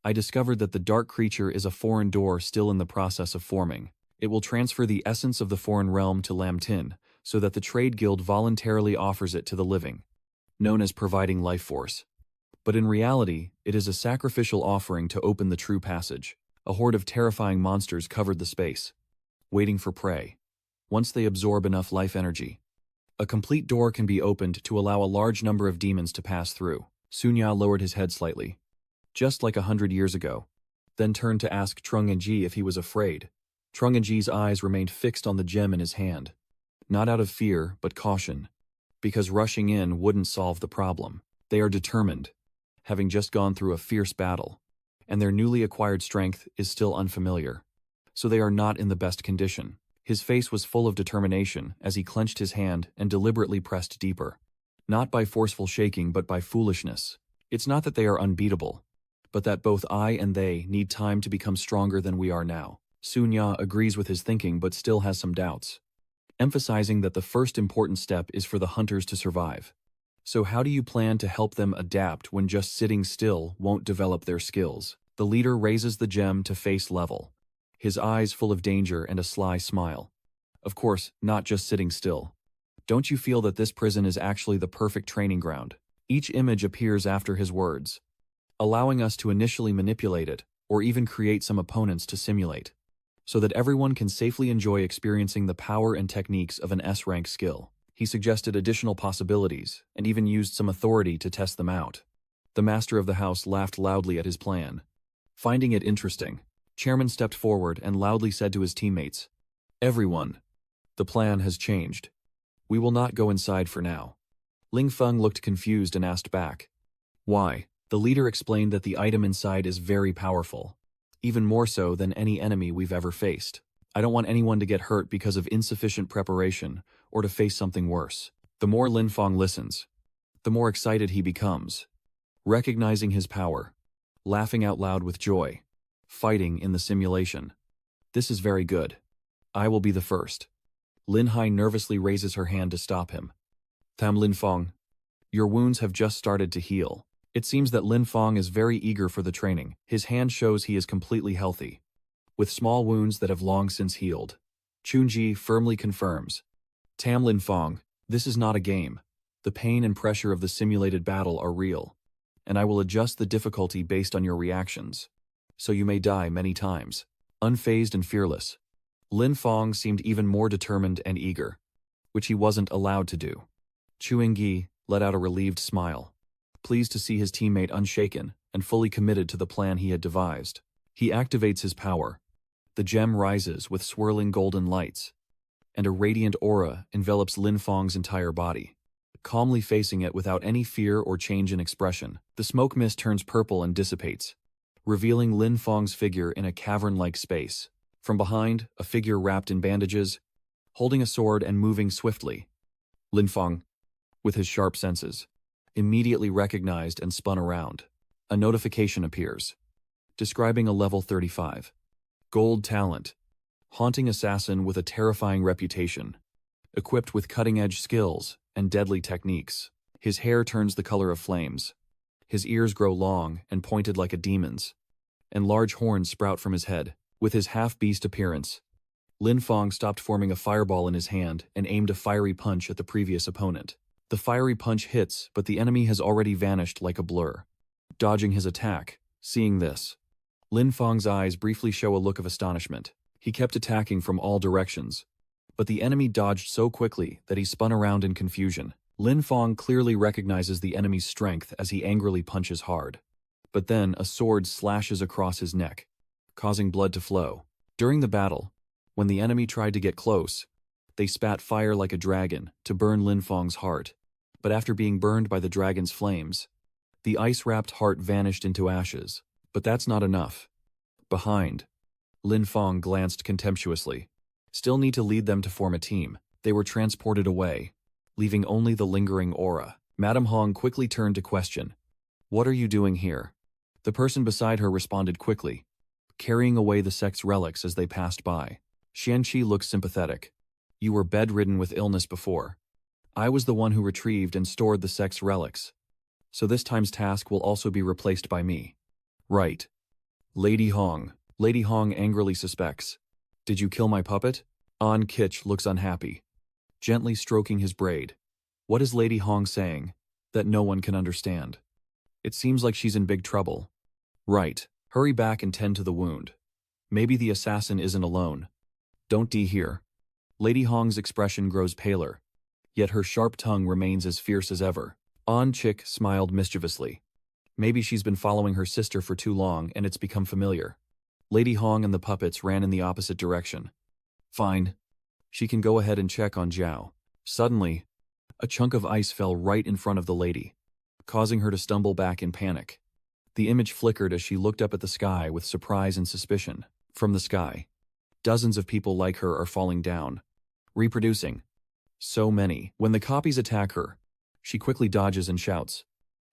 I discovered that the dark creature is a foreign door still in the process of forming. It will transfer the essence of the foreign realm to Lam Tin, so that the trade guild voluntarily offers it to the living, known as providing life force. But in reality, it is a sacrificial offering to open the true passage. A horde of terrifying monsters covered the space, waiting for prey. Once they absorb enough life energy, a complete door can be opened to allow a large number of demons to pass through. Sunya lowered his head slightly, just like 100 years ago, then turned to ask Trung and Ji if he was afraid. Trunganji's eyes remained fixed on the gem in his hand. Not out of fear, but caution. Because rushing in wouldn't solve the problem. They are determined, having just gone through a fierce battle, and their newly acquired strength is still unfamiliar. So they are not in the best condition. His face was full of determination as he clenched his hand and deliberately pressed deeper. Not by forceful shaking, but by foolishness. It's not that they are unbeatable, but that both I and they need time to become stronger than we are now. Sunya agrees with his thinking but still has some doubts, emphasizing that the first important step is for the hunters to survive. So how do you plan to help them adapt when just sitting still won't develop their skills? The leader raises the gem to face level, his eyes full of danger and a sly smile. Of course, not just sitting still. Don't you feel that this prison is actually the perfect training ground? Each image appears after his words, allowing us to initially manipulate it, or even create some opponents to simulate, so that everyone can safely enjoy experiencing the power and techniques of an S-rank skill. He suggested additional possibilities, and even used some authority to test them out. The master of the house laughed loudly at his plan. Finding it interesting, Chairman stepped forward and loudly said to his teammates, "Everyone, the plan has changed. We will not go inside for now." Ling Feng looked confused and asked back, "Why?" The leader explained that the item inside is very powerful, even more so than any enemy we've ever faced. I don't want anyone to get hurt because of insufficient preparation or to face something worse. The more Lin Feng listens, the more excited he becomes, recognizing his power, laughing out loud with joy, fighting in the simulation. This is very good. I will be the first. Lin Hai nervously raises her hand to stop him. Tam Lin Feng, your wounds have just started to heal. It seems that Lin Feng is very eager for the training. His hand shows he is completely healthy, with small wounds that have long since healed. Chunji firmly confirms. Tam Lin Feng, this is not a game. The pain and pressure of the simulated battle are real, and I will adjust the difficulty based on your reactions, so you may die many times. Unfazed and fearless, Lin Feng seemed even more determined and eager, which he wasn't allowed to do. Chuingyi let out a relieved smile, pleased to see his teammate unshaken and fully committed to the plan he had devised. He activates his power. The gem rises with swirling golden lights, and a radiant aura envelops Lin Feng's entire body. Calmly facing it without any fear or change in expression, the smoke mist turns purple and dissipates, revealing Lin Feng's figure in a cavern-like space. From behind, a figure wrapped in bandages, holding a sword and moving swiftly. Lin Feng, with his sharp senses, immediately recognized and spun around. A notification appears, describing a level 35. Gold talent. Haunting assassin with a terrifying reputation. Equipped with cutting-edge skills and deadly techniques. His hair turns the color of flames. His ears grow long and pointed like a demon's, and large horns sprout from his head. With his half-beast appearance, Lin Feng stopped forming a fireball in his hand and aimed a fiery punch at the previous opponent. The fiery punch hits, but the enemy has already vanished like a blur. Dodging his attack, seeing this, Lin Feng's eyes briefly show a look of astonishment. He kept attacking from all directions, but the enemy dodged so quickly that he spun around in confusion. Lin Feng clearly recognizes the enemy's strength as he angrily punches hard. But then a sword slashes across his neck, causing blood to flow. During the battle, when the enemy tried to get close, they spat fire like a dragon to burn Lin Feng's heart. But after being burned by the dragon's flames, the ice-wrapped heart vanished into ashes. But that's not enough. Behind, Lin Feng glanced contemptuously. Still need to lead them to form a team. They were transported away, leaving only the lingering aura. Madame Hong quickly turned to question, "What are you doing here?" The person beside her responded quickly, carrying away the sect's relics as they passed by. Xianqi looked sympathetic. "You were bedridden with illness before. I was the one who retrieved and stored the sect's relics, so this time's task will also be replaced by me." "Right. Lady Hong." Lady Hong angrily suspects. "Did you kill my puppet?" An Kitch looks unhappy, gently stroking his braid. What is Lady Hong saying that no one can understand? It seems like she's in big trouble. "Right. Hurry back and tend to the wound. Maybe the assassin isn't alone. Don't die here." Lady Hong's expression grows paler, yet her sharp tongue remains as fierce as ever. An Chick smiled mischievously. Maybe she's been following her sister for too long and it's become familiar. Lady Hong and the puppets ran in the opposite direction. Fine. She can go ahead and check on Zhao. Suddenly, a chunk of ice fell right in front of the lady, causing her to stumble back in panic. The image flickered as she looked up at the sky with surprise and suspicion. From the sky, dozens of people like her are falling down, reproducing. So many. When the copies attack her, she quickly dodges and shouts,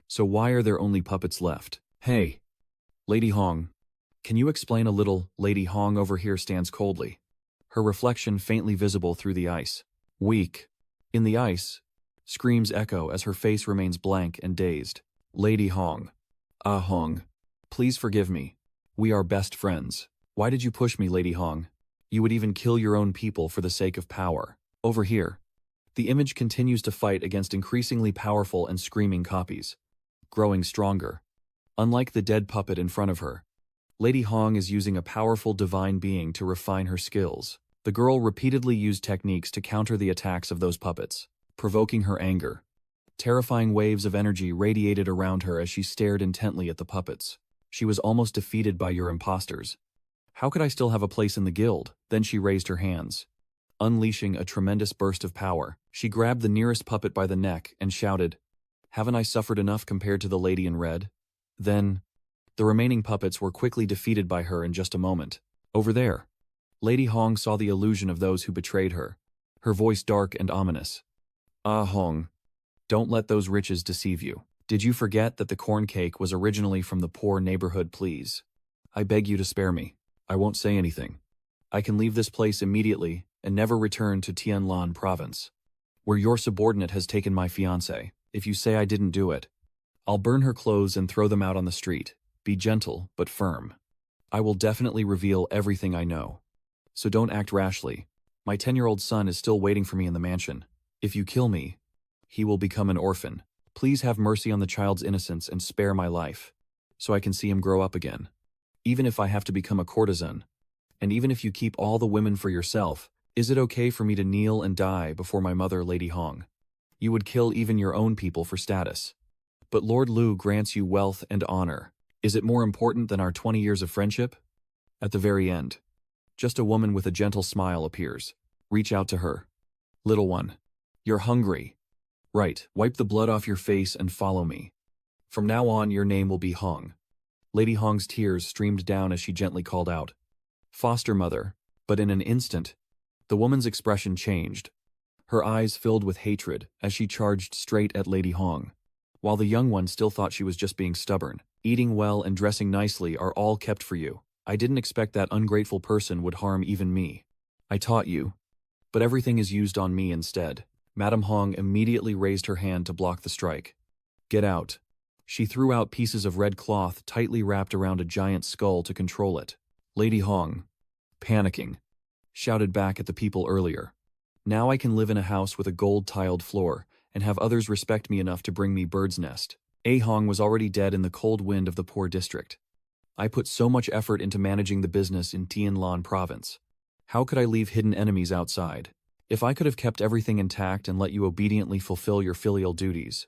"So why are there only puppets left? Hey, Lady Hong, can you explain a little?" Lady Hong over here stands coldly, her reflection faintly visible through the ice. Weak. In the ice, screams echo as her face remains blank and dazed. Lady Hong. Ah Hong. Please forgive me. We are best friends. Why did you push me, Lady Hong? You would even kill your own people for the sake of power. Over here, the image continues to fight against increasingly powerful and screaming copies, growing stronger. Unlike the dead puppet in front of her, Lady Hong is using a powerful divine being to refine her skills. The girl repeatedly used techniques to counter the attacks of those puppets, provoking her anger. Terrifying waves of energy radiated around her as she stared intently at the puppets. She was almost defeated by your imposters. How could I still have a place in the guild? Then she raised her hands. Unleashing a tremendous burst of power, she grabbed the nearest puppet by the neck and shouted, "Haven't I suffered enough compared to the lady in red?" Then, the remaining puppets were quickly defeated by her in just a moment. Over there, Lady Hong saw the illusion of those who betrayed her, her voice dark and ominous. Ah Hong, don't let those riches deceive you. Did you forget that the corn cake was originally from the poor neighborhood, please? I beg you to spare me. I won't say anything. I can leave this place immediately and never return to Tianlan province, where your subordinate has taken my fiancée. If you say I didn't do it, I'll burn her clothes and throw them out on the street. Be gentle, but firm. I will definitely reveal everything I know. So don't act rashly. My 10-year-old son is still waiting for me in the mansion. If you kill me, he will become an orphan. Please have mercy on the child's innocence and spare my life, so I can see him grow up again. Even if I have to become a courtesan, and even if you keep all the women for yourself, is it okay for me to kneel and die before my mother, Lady Hong? You would kill even your own people for status. But Lord Lu grants you wealth and honor. Is it more important than our 20 years of friendship? At the very end, just a woman with a gentle smile appears. Reach out to her. Little one, you're hungry. Right, wipe the blood off your face and follow me. From now on, your name will be Hong. Lady Hong's tears streamed down as she gently called out, "Foster mother," but in an instant, the woman's expression changed. Her eyes filled with hatred as she charged straight at Lady Hong, while the young one still thought she was just being stubborn. Eating well and dressing nicely are all kept for you. I didn't expect that ungrateful person would harm even me. I taught you, but everything is used on me instead. Madame Hong immediately raised her hand to block the strike. Get out. She threw out pieces of red cloth tightly wrapped around a giant skull to control it. Lady Hong, panicking, shouted back at the people earlier. Now I can live in a house with a gold-tiled floor and have others respect me enough to bring me bird's nest. A Hong was already dead in the cold wind of the poor district. I put so much effort into managing the business in Tianlan province. How could I leave hidden enemies outside? If I could have kept everything intact and let you obediently fulfill your filial duties,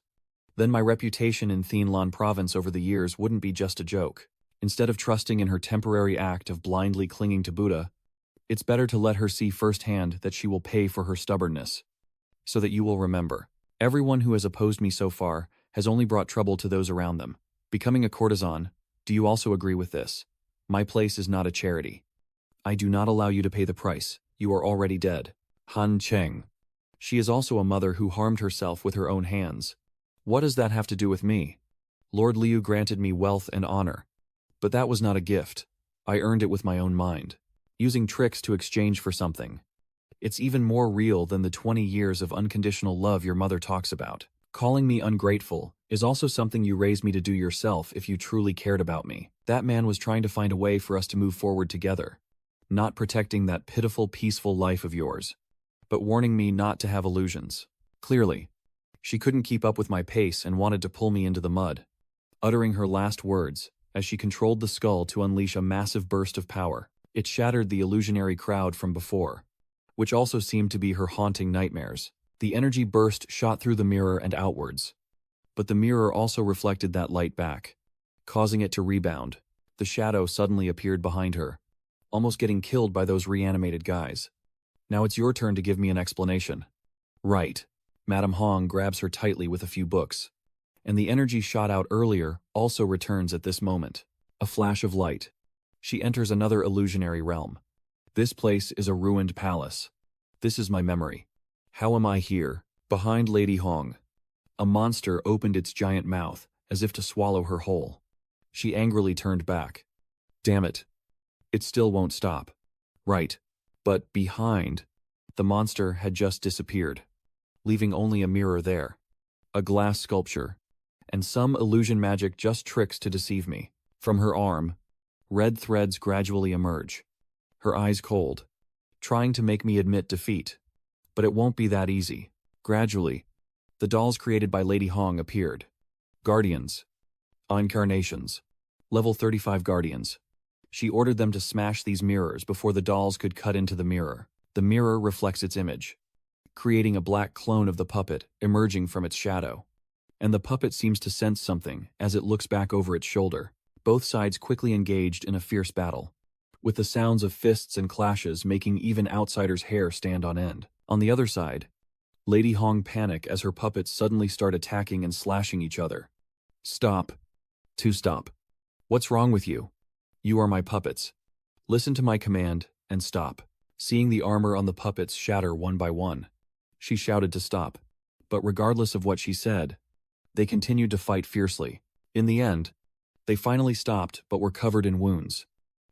then my reputation in Tianlan province over the years wouldn't be just a joke. Instead of trusting in her temporary act of blindly clinging to Buddha, it's better to let her see firsthand that she will pay for her stubbornness, so that you will remember. Everyone who has opposed me so far has only brought trouble to those around them. Becoming a courtesan, do you also agree with this? My place is not a charity. I do not allow you to pay the price. You are already dead. Han Cheng. She is also a mother who harmed herself with her own hands. What does that have to do with me? Lord Liu granted me wealth and honor, but that was not a gift. I earned it with my own mind, using tricks to exchange for something. It's even more real than the 20 years of unconditional love your mother talks about. Calling me ungrateful is also something you raised me to do yourself if you truly cared about me. That man was trying to find a way for us to move forward together, not protecting that pitiful, peaceful life of yours, but warning me not to have illusions. Clearly, she couldn't keep up with my pace and wanted to pull me into the mud. Uttering her last words, as she controlled the skull to unleash a massive burst of power, it shattered the illusionary crowd from before, which also seemed to be her haunting nightmares. The energy burst shot through the mirror and outwards, but the mirror also reflected that light back, causing it to rebound, The shadow suddenly appeared behind her, almost getting killed by those reanimated guys. Now it's your turn to give me an explanation. Right. Madame Hong grabs her tightly with a few books. And the energy shot out earlier also returns at this moment. A flash of light. She enters another illusionary realm. This place is a ruined palace. This is my memory. How am I here? Behind Lady Hong. A monster opened its giant mouth, as if to swallow her whole. She angrily turned back. Damn it. It still won't stop. Right. But behind, the monster had just disappeared, leaving only a mirror there. A glass sculpture. And some illusion magic just tricks to deceive me. From her arm, red threads gradually emerge. Her eyes cold, trying to make me admit defeat. But it won't be that easy. Gradually, the dolls created by Lady Hong appeared. Guardians. Incarnations. Level 35 Guardians. She ordered them to smash these mirrors before the dolls could cut into the mirror. The mirror reflects its image, creating a black clone of the puppet emerging from its shadow. And the puppet seems to sense something as it looks back over its shoulder. Both sides quickly engaged in a fierce battle, with the sounds of fists and clashes making even outsiders' hair stand on end. On the other side, Lady Hong panic as her puppets suddenly start attacking and slashing each other. Stop. Stop. What's wrong with you? You are my puppets. Listen to my command and stop. Seeing the armor on the puppets shatter one by one, she shouted to stop. But regardless of what she said, they continued to fight fiercely. In the end, they finally stopped but were covered in wounds.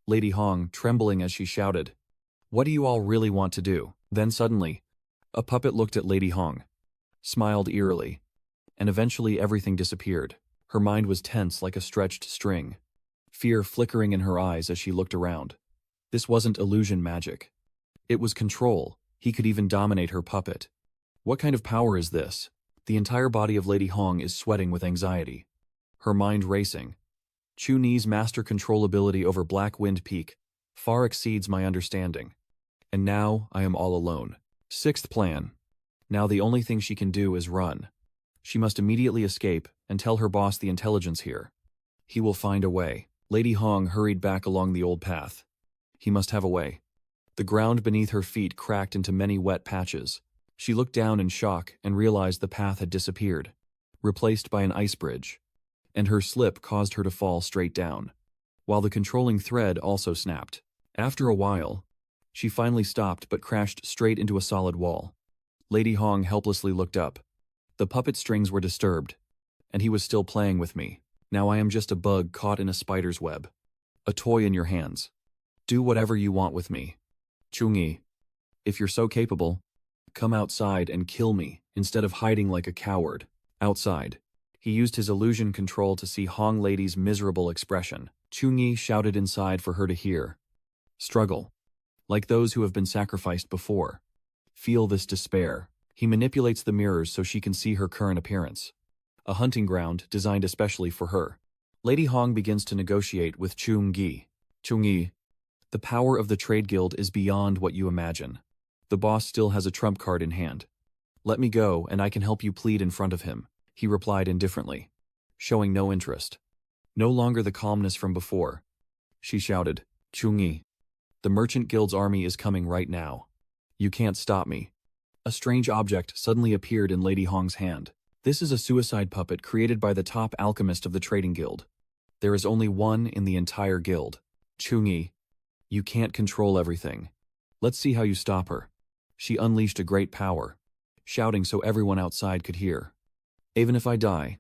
Lady Hong trembling as she shouted, "What do you all really want to do?" Then suddenly, a puppet looked at Lady Hong, smiled eerily, and eventually everything disappeared. Her mind was tense like a stretched string, fear flickering in her eyes as she looked around. This wasn't illusion magic. It was control. He could even dominate her puppet. What kind of power is this? The entire body of Lady Hong is sweating with anxiety, her mind racing. Chuni's master control ability over Black Wind Peak far exceeds my understanding. And now I am all alone. Sixth plan. Now the only thing she can do is run. She must immediately escape and tell her boss the intelligence here. He will find a way. Lady Hong hurried back along the old path. He must have a way. The ground beneath her feet cracked into many wet patches. She looked down in shock and realized the path had disappeared, replaced by an ice bridge, and her slip caused her to fall straight down, while the controlling thread also snapped. After a while, she finally stopped but crashed straight into a solid wall. Lady Hong helplessly looked up. The puppet strings were disturbed, and he was still playing with me. Now I am just a bug caught in a spider's web. A toy in your hands. Do whatever you want with me. Chungi, if you're so capable, come outside and kill me instead of hiding like a coward. Outside. He used his illusion control to see Hong Lady's miserable expression. Chungi shouted inside for her to hear. Struggle. Like those who have been sacrificed before. Feel this despair. He manipulates the mirrors so she can see her current appearance. A hunting ground designed especially for her. Lady Hong begins to negotiate with Chungi. Chungi, the power of the trade guild is beyond what you imagine. The boss still has a trump card in hand. Let me go and I can help you plead in front of him, he replied indifferently, showing no interest. No longer the calmness from before. She shouted, Chungi, the merchant guild's army is coming right now. You can't stop me. A strange object suddenly appeared in Lady Hong's hand. This is a suicide puppet created by the top alchemist of the trading guild. There is only one in the entire guild. Chungi, you can't control everything. Let's see how you stop her. She unleashed a great power, shouting so everyone outside could hear. Even if I die,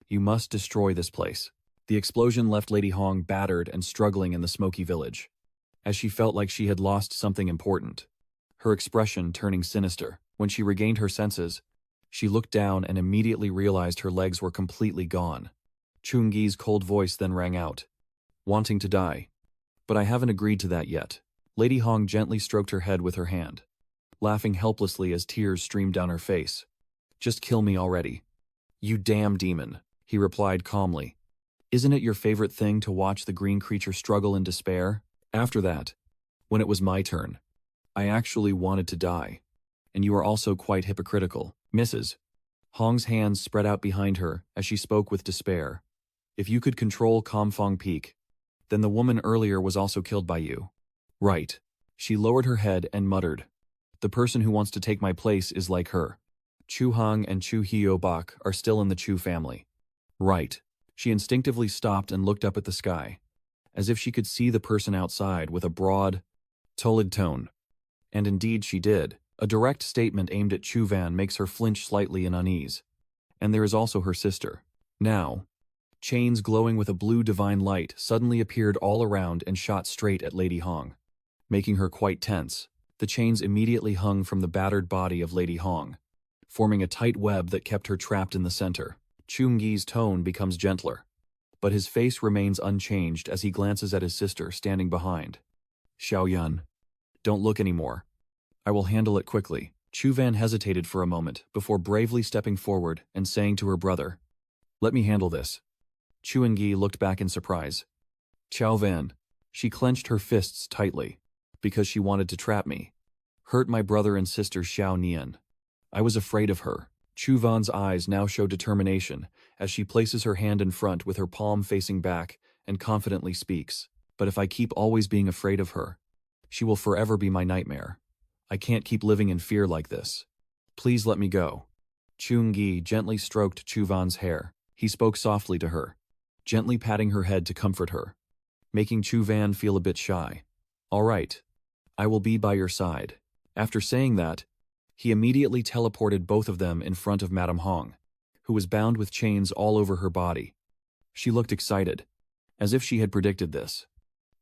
you must destroy this place. The explosion left Lady Hong battered and struggling in the smoky village, as she felt like she had lost something important, her expression turning sinister. When she regained her senses, she looked down and immediately realized her legs were completely gone. Chungi's cold voice then rang out, wanting to die. But I haven't agreed to that yet. Lady Hong gently stroked her head with her hand, laughing helplessly as tears streamed down her face. Just kill me already. You damn demon, he replied calmly. Isn't it your favorite thing to watch the green creature struggle in despair? After that, when it was my turn, I actually wanted to die. And you are also quite hypocritical. Mrs. Hong's hands spread out behind her as she spoke with despair. If you could control Kamfong Peak, Then the woman earlier was also killed by you. Right. She lowered her head and muttered. The person who wants to take my place is like her. Chu Hong and Chu Hyo Bak are still in the Chu family. Right. She instinctively stopped and looked up at the sky, as if she could see the person outside with a broad, tolid tone. And indeed she did. A direct statement aimed at Chu Van makes her flinch slightly in unease. And there is also her sister. Now, chains glowing with a blue divine light suddenly appeared all around and shot straight at Lady Hong, making her quite tense. The chains immediately hung from the battered body of Lady Hong, forming a tight web that kept her trapped in the center. Chung-gi's tone becomes gentler, but his face remains unchanged as he glances at his sister standing behind. Xiaoyun, don't look anymore. I will handle it quickly. Chu Van hesitated for a moment before bravely stepping forward and saying to her brother, let me handle this. Chuan-gi looked back in surprise. Xiao Van. She clenched her fists tightly, because she wanted to trap me. Hurt my brother and sister Xiao Nian. I was afraid of her. Chu Van's eyes now show determination as she places her hand in front with her palm facing back and confidently speaks. But if I keep always being afraid of her, she will forever be my nightmare. I can't keep living in fear like this. Please let me go. Chung-gi gently stroked Chu Van's hair. He spoke softly to her, gently patting her head to comfort her, making Chu Van feel a bit shy. All right. I will be by your side. After saying that, he immediately teleported both of them in front of Madame Hong, who was bound with chains all over her body. She looked excited, as if she had predicted this.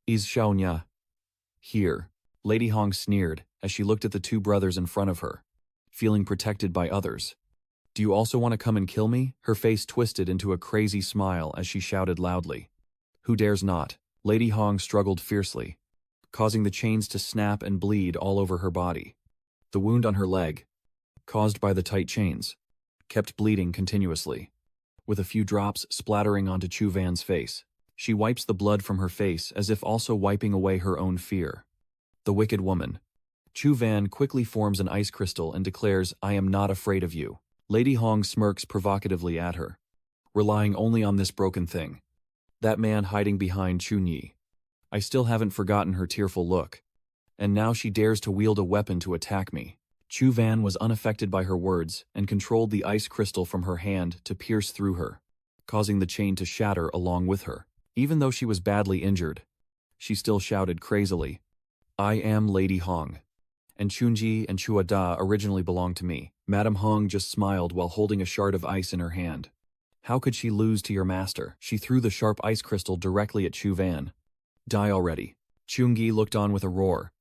Is Xiaonya here? Lady Hong sneered as she looked at the two brothers in front of her, feeling protected by others. Do you also want to come and kill me? Her face twisted into a crazy smile as she shouted loudly. Who dares not? Lady Hong struggled fiercely, causing the chains to snap and bleed all over her body. The wound on her leg, caused by the tight chains, kept bleeding continuously, with a few drops splattering onto Chu Van's face. She wipes the blood from her face as if also wiping away her own fear. The wicked woman. Chu Van quickly forms an ice crystal and declares, I am not afraid of you. Lady Hong smirks provocatively at her, relying only on this broken thing. That man hiding behind Chun-yi. I still haven't forgotten her tearful look. And now she dares to wield a weapon to attack me. Chu Van was unaffected by her words and controlled the ice crystal from her hand to pierce through her, causing the chain to shatter along with her. Even though she was badly injured, she still shouted crazily, I am Lady Hong. And Chunji and Chuada originally belonged to me. Madame Hong just smiled while holding a shard of ice in her hand. How could she lose to your master? She threw the sharp ice crystal directly at Chu Van. Die already. Chungi looked on with a roar.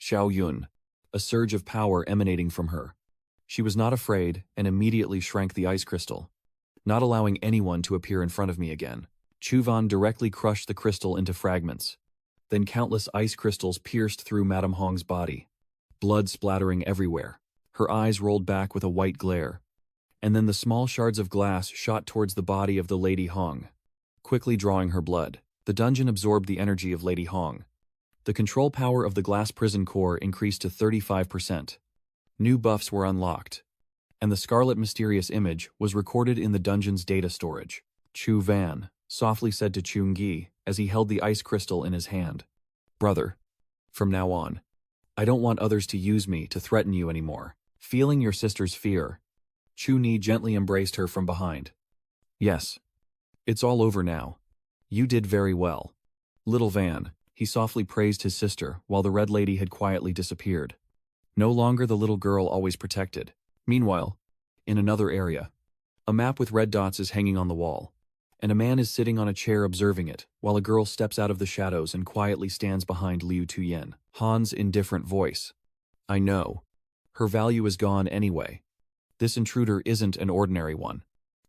Xiao Yun. A surge of power emanating from her. She was not afraid and immediately shrank the ice crystal, not allowing anyone to appear in front of me again. Chu Van directly crushed the crystal into fragments. Then countless ice crystals pierced through Madame Hong's body, blood splattering everywhere. Her eyes rolled back with a white glare, and then the small shards of glass shot towards the body of the Lady Hong, quickly drawing her blood. The dungeon absorbed the energy of Lady Hong. The control power of the glass prison core increased to 35%. New buffs were unlocked, and the Scarlet Mysterious Image was recorded in the dungeon's data storage. Chu Van softly said to Chung-gi as he held the ice crystal in his hand. Brother, from now on, I don't want others to use me to threaten you anymore. Feeling your sister's fear, Chu-ni gently embraced her from behind. Yes, it's all over now. You did very well. Little Van, he softly praised his sister while the Red Lady had quietly disappeared. No longer the little girl always protected. Meanwhile, in another area, a map with red dots is hanging on the wall, and a man is sitting on a chair observing it, while a girl steps out of the shadows and quietly stands behind Liu Tuyen. Han's indifferent voice. I know. Her value is gone anyway. This intruder isn't an ordinary one.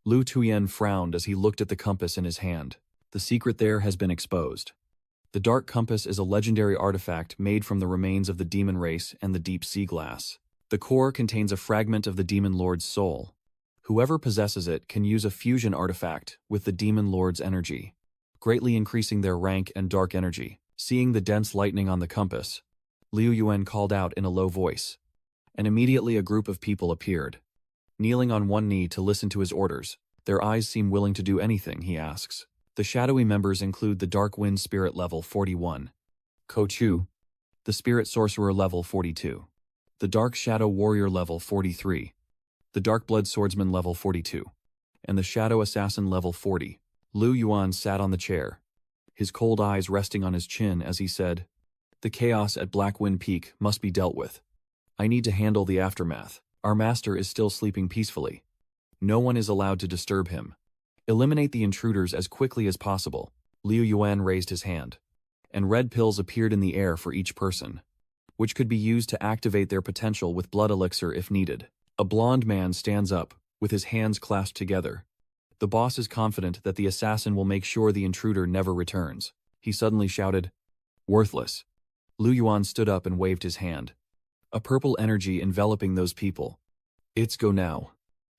Liu Tuyen frowned as he looked at the compass in his hand. The secret there has been exposed. The Dark Compass is a legendary artifact made from the remains of the demon race and the deep sea glass. The core contains a fragment of the demon lord's soul. Whoever possesses it can use a fusion artifact with the demon lord's energy, greatly increasing their rank and dark energy. Seeing the dense lightning on the compass, Liu Yuan called out in a low voice, and immediately a group of people appeared, kneeling on one knee to listen to his orders. Their eyes seem willing to do anything, he asks. The shadowy members include the Dark Wind Spirit level 41, Ko Chu, the Spirit Sorcerer level 42, the Dark Shadow Warrior level 43, the Dark Blood Swordsman level 42, and the Shadow Assassin level 40. Lu Yuan sat on the chair, his cold eyes resting on his chin as he said, "The chaos at Black Wind Peak must be dealt with. I need to handle the aftermath. Our master is still sleeping peacefully. No one is allowed to disturb him. Eliminate the intruders as quickly as possible." Liu Yuan raised his hand, and red pills appeared in the air for each person, which could be used to activate their potential with blood elixir if needed. A blond man stands up, with his hands clasped together. The boss is confident that the assassin will make sure the intruder never returns. He suddenly shouted, "Worthless." Lu Yuan stood up and waved his hand, a purple energy enveloping those people. "It's go now."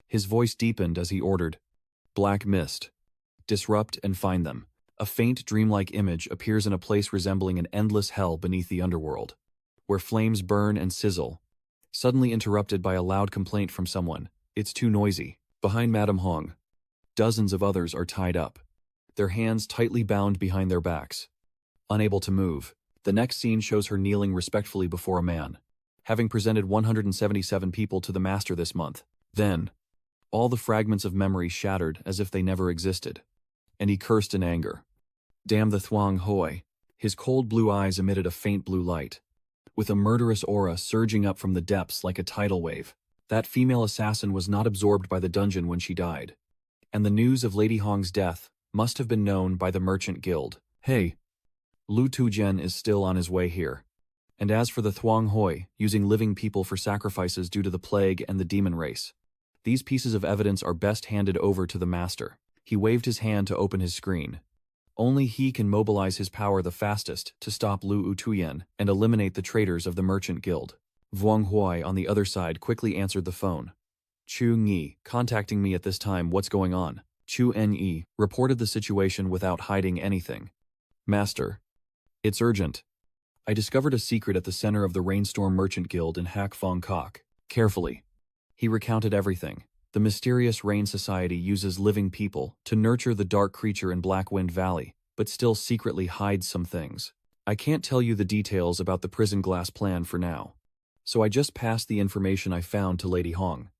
His voice deepened as he ordered, "Black mist. Disrupt and find them." A faint dreamlike image appears in a place resembling an endless hell beneath the underworld, where flames burn and sizzle, suddenly interrupted by a loud complaint from someone. "It's too noisy." Behind Madame Hong, dozens of others are tied up, their hands tightly bound behind their backs, unable to move. The next scene shows her kneeling respectfully before a man, having presented 177 people to the master this month. Then, all the fragments of memory shattered as if they never existed, and he cursed in anger. Damn the Thuong Hoi. His cold blue eyes emitted a faint blue light, with a murderous aura surging up from the depths like a tidal wave. That female assassin was not absorbed by the dungeon when she died, and the news of Lady Hong's death must have been known by the Merchant Guild. Hey, Lu Tujian is still on his way here. And as for the Thuong Hoi, using living people for sacrifices due to the plague and the demon race, these pieces of evidence are best handed over to the master. He waved his hand to open his screen. Only he can mobilize his power the fastest to stop Lu Tuyen and eliminate the traitors of the Merchant Guild. Vuong Huai on the other side quickly answered the phone. "Chu Ngi, contacting me at this time, what's going on?" Chu Nyi reported the situation without hiding anything. "Master, it's urgent. I discovered a secret at the center of the Rainstorm Merchant Guild in Hak Fong Kok." Carefully, he recounted everything. The mysterious Rain Society uses living people to nurture the dark creature in Blackwind Valley, but still secretly hides some things. I can't tell you the details about the prison glass plan for now, so I just passed the information I found to Lady Hong.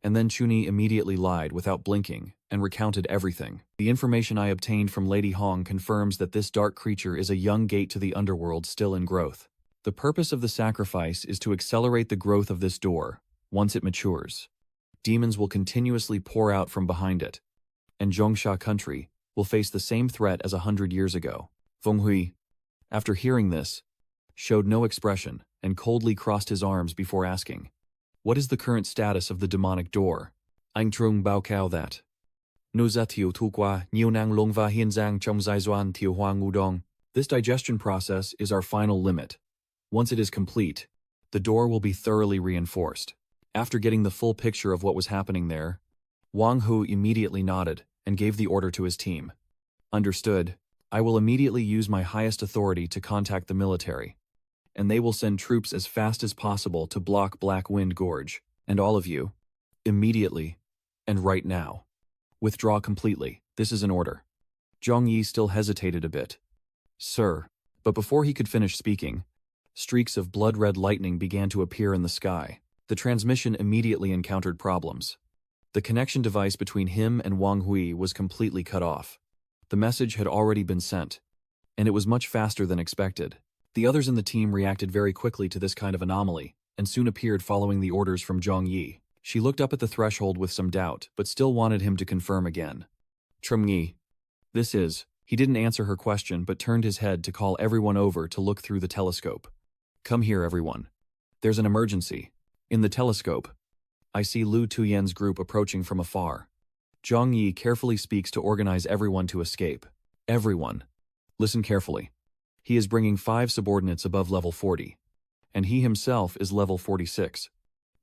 And then Chuni immediately lied without blinking and recounted everything. "The information I obtained from Lady Hong confirms that this dark creature is a young gate to the underworld still in growth. The purpose of the sacrifice is to accelerate the growth of this door. Once it matures, demons will continuously pour out from behind it, and Zhongsha country will face the same threat as 100 years ago." Feng Hui, after hearing this, showed no expression and coldly crossed his arms before asking, "What is the current status of the demonic door?" Anh Trung Bao Cao that. "Nuza Tiu Tu Qua Niu Nang Long Va Hian Zang Chong Zai Zuan Tiu Huang Udong." This digestion process is our final limit. Once it is complete, the door will be thoroughly reinforced. After getting the full picture of what was happening there, Wang Hu immediately nodded and gave the order to his team. "Understood. I will immediately use my highest authority to contact the military, and they will send troops as fast as possible to block Black Wind Gorge. And all of you, immediately, and right now, withdraw completely. This is an order." Zhang Yi still hesitated a bit. "Sir," but before he could finish speaking, streaks of blood-red lightning began to appear in the sky. The transmission immediately encountered problems. The connection device between him and Wang Hui was completely cut off. The message had already been sent, and it was much faster than expected. The others in the team reacted very quickly to this kind of anomaly, and soon appeared following the orders from Zhang Yi. She looked up at the threshold with some doubt, but still wanted him to confirm again. "Trum Yi, this is..." He didn't answer her question but turned his head to call everyone over to look through the telescope. "Come here, everyone. There's an emergency." In the telescope, I see Lu Tuyen's group approaching from afar. Zhang Yi carefully speaks to organize everyone to escape. "Everyone, listen carefully. He is bringing 5 subordinates above level 40, and he himself is level 46.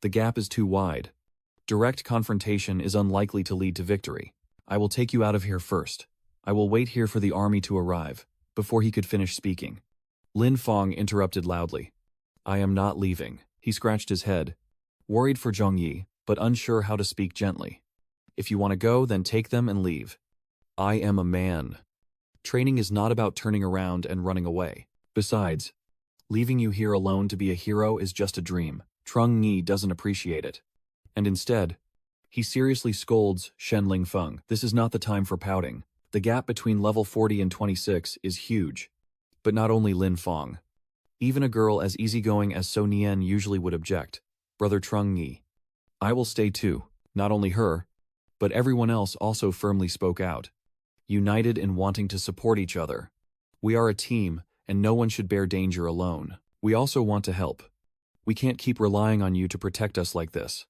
The gap is too wide. Direct confrontation is unlikely to lead to victory. I will take you out of here first. I will wait here for the army to arrive." Before he could finish speaking, Lin Fong interrupted loudly. "I am not leaving." He scratched his head, worried for Zhang Yi, but unsure how to speak gently. "If you want to go, then take them and leave. I am a man. Training is not about turning around and running away. Besides, leaving you here alone to be a hero is just a dream. Trung Nhi doesn't appreciate it. And instead, he seriously scolds Shen Lingfeng. This is not the time for pouting. The gap between level 40 and 26 is huge. But not only Lin Feng. Even a girl as easygoing as So Nian usually would object. Brother Trung Nhi. I will stay too. Not only her, but everyone else also firmly spoke out. United in wanting to support each other. We are a team, and no one should bear danger alone. We also want to help. We can't keep relying on you to protect us like this.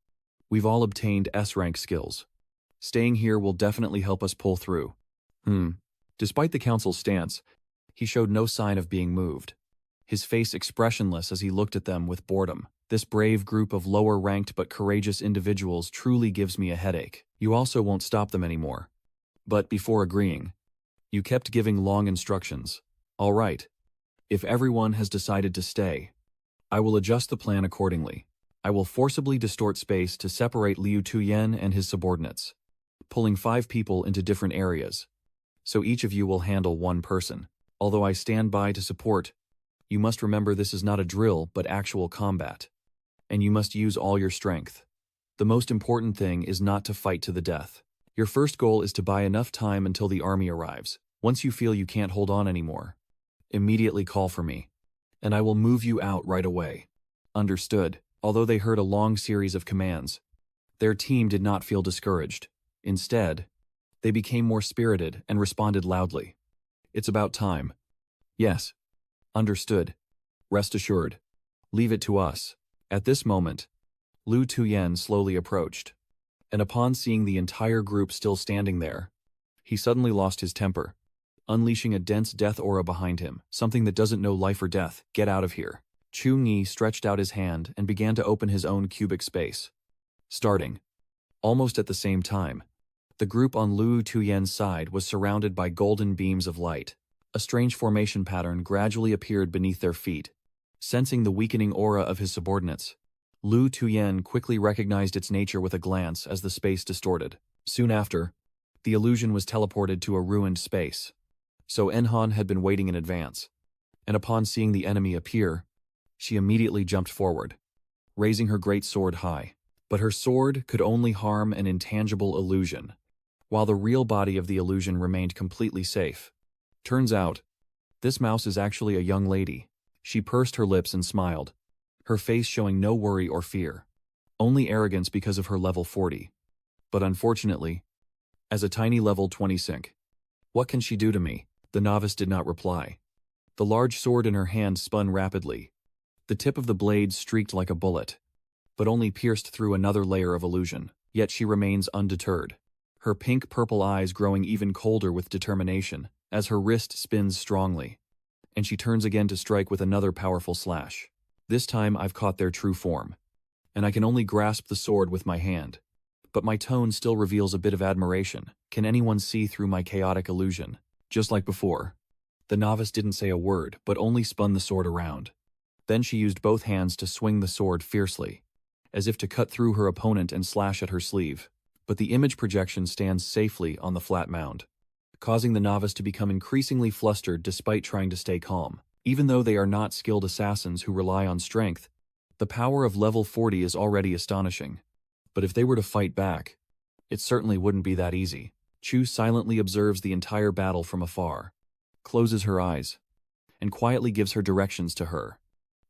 We've all obtained S-rank skills. Staying here will definitely help us pull through. Despite the council's stance, he showed no sign of being moved. His face expressionless as he looked at them with boredom. This brave group of lower-ranked but courageous individuals truly gives me a headache. You also won't stop them anymore. But before agreeing, you kept giving long instructions. All right. If everyone has decided to stay, I will adjust the plan accordingly. I will forcibly distort space to separate Liu Tuyen and his subordinates, pulling 5 people into different areas. So each of you will handle one person. Although I stand by to support, you must remember this is not a drill but actual combat. And you must use all your strength. The most important thing is not to fight to the death. Your first goal is to buy enough time until the army arrives. Once you feel you can't hold on anymore, immediately call for me, and I will move you out right away. Understood. Although they heard a long series of commands, their team did not feel discouraged. Instead, they became more spirited and responded loudly. It's about time. Yes. Understood. Rest assured. Leave it to us. At this moment, Liu Tuyen slowly approached, and upon seeing the entire group still standing there, he suddenly lost his temper, unleashing a dense death aura behind him, something that doesn't know life or death. Get out of here. Chu Nhi stretched out his hand and began to open his own cubic space. Starting. Almost at the same time, the group on Liu Tuyen's side was surrounded by golden beams of light. A strange formation pattern gradually appeared beneath their feet. Sensing the weakening aura of his subordinates, Liu Tuyen quickly recognized its nature with a glance as the space distorted. Soon after, the illusion was teleported to a ruined space. So Enhan had been waiting in advance, and upon seeing the enemy appear, she immediately jumped forward, raising her great sword high. But her sword could only harm an intangible illusion, while the real body of the illusion remained completely safe. Turns out, this mouse is actually a young lady. She pursed her lips and smiled, her face showing no worry or fear, only arrogance because of her level 40. But unfortunately, as a tiny level 20 sync, what can she do to me? The novice did not reply. The large sword in her hand spun rapidly. The tip of the blade streaked like a bullet, but only pierced through another layer of illusion. Yet she remains undeterred, her pink-purple eyes growing even colder with determination as her wrist spins strongly, and she turns again to strike with another powerful slash. This time I've caught their true form, and I can only grasp the sword with my hand. But my tone still reveals a bit of admiration. Can anyone see through my chaotic illusion? Just like before, the novice didn't say a word, but only spun the sword around. Then she used both hands to swing the sword fiercely, as if to cut through her opponent and slash at her sleeve. But the image projection stands safely on the flat mound, causing the novice to become increasingly flustered despite trying to stay calm. Even though they are not skilled assassins who rely on strength, the power of level 40 is already astonishing. But if they were to fight back, it certainly wouldn't be that easy. Chu silently observes the entire battle from afar, closes her eyes, and quietly gives her directions to her,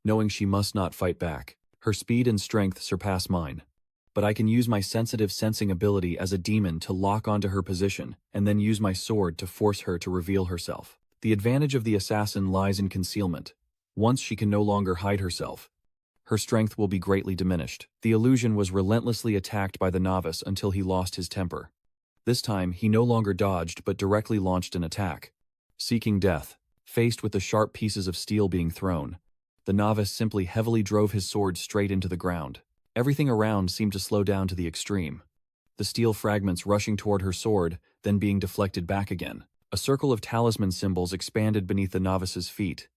knowing she must not fight back. Her speed and strength surpass mine, but I can use my sensitive sensing ability as a demon to lock onto her position and then use my sword to force her to reveal herself. The advantage of the assassin lies in concealment. Once she can no longer hide herself, her strength will be greatly diminished. The illusion was relentlessly attacked by the novice until he lost his temper. This time, he no longer dodged but directly launched an attack. Seeking death, faced with the sharp pieces of steel being thrown, the novice simply heavily drove his sword straight into the ground. Everything around seemed to slow down to the extreme, the steel fragments rushing toward her sword, then being deflected back again. A circle of talisman symbols expanded beneath the novice's feet,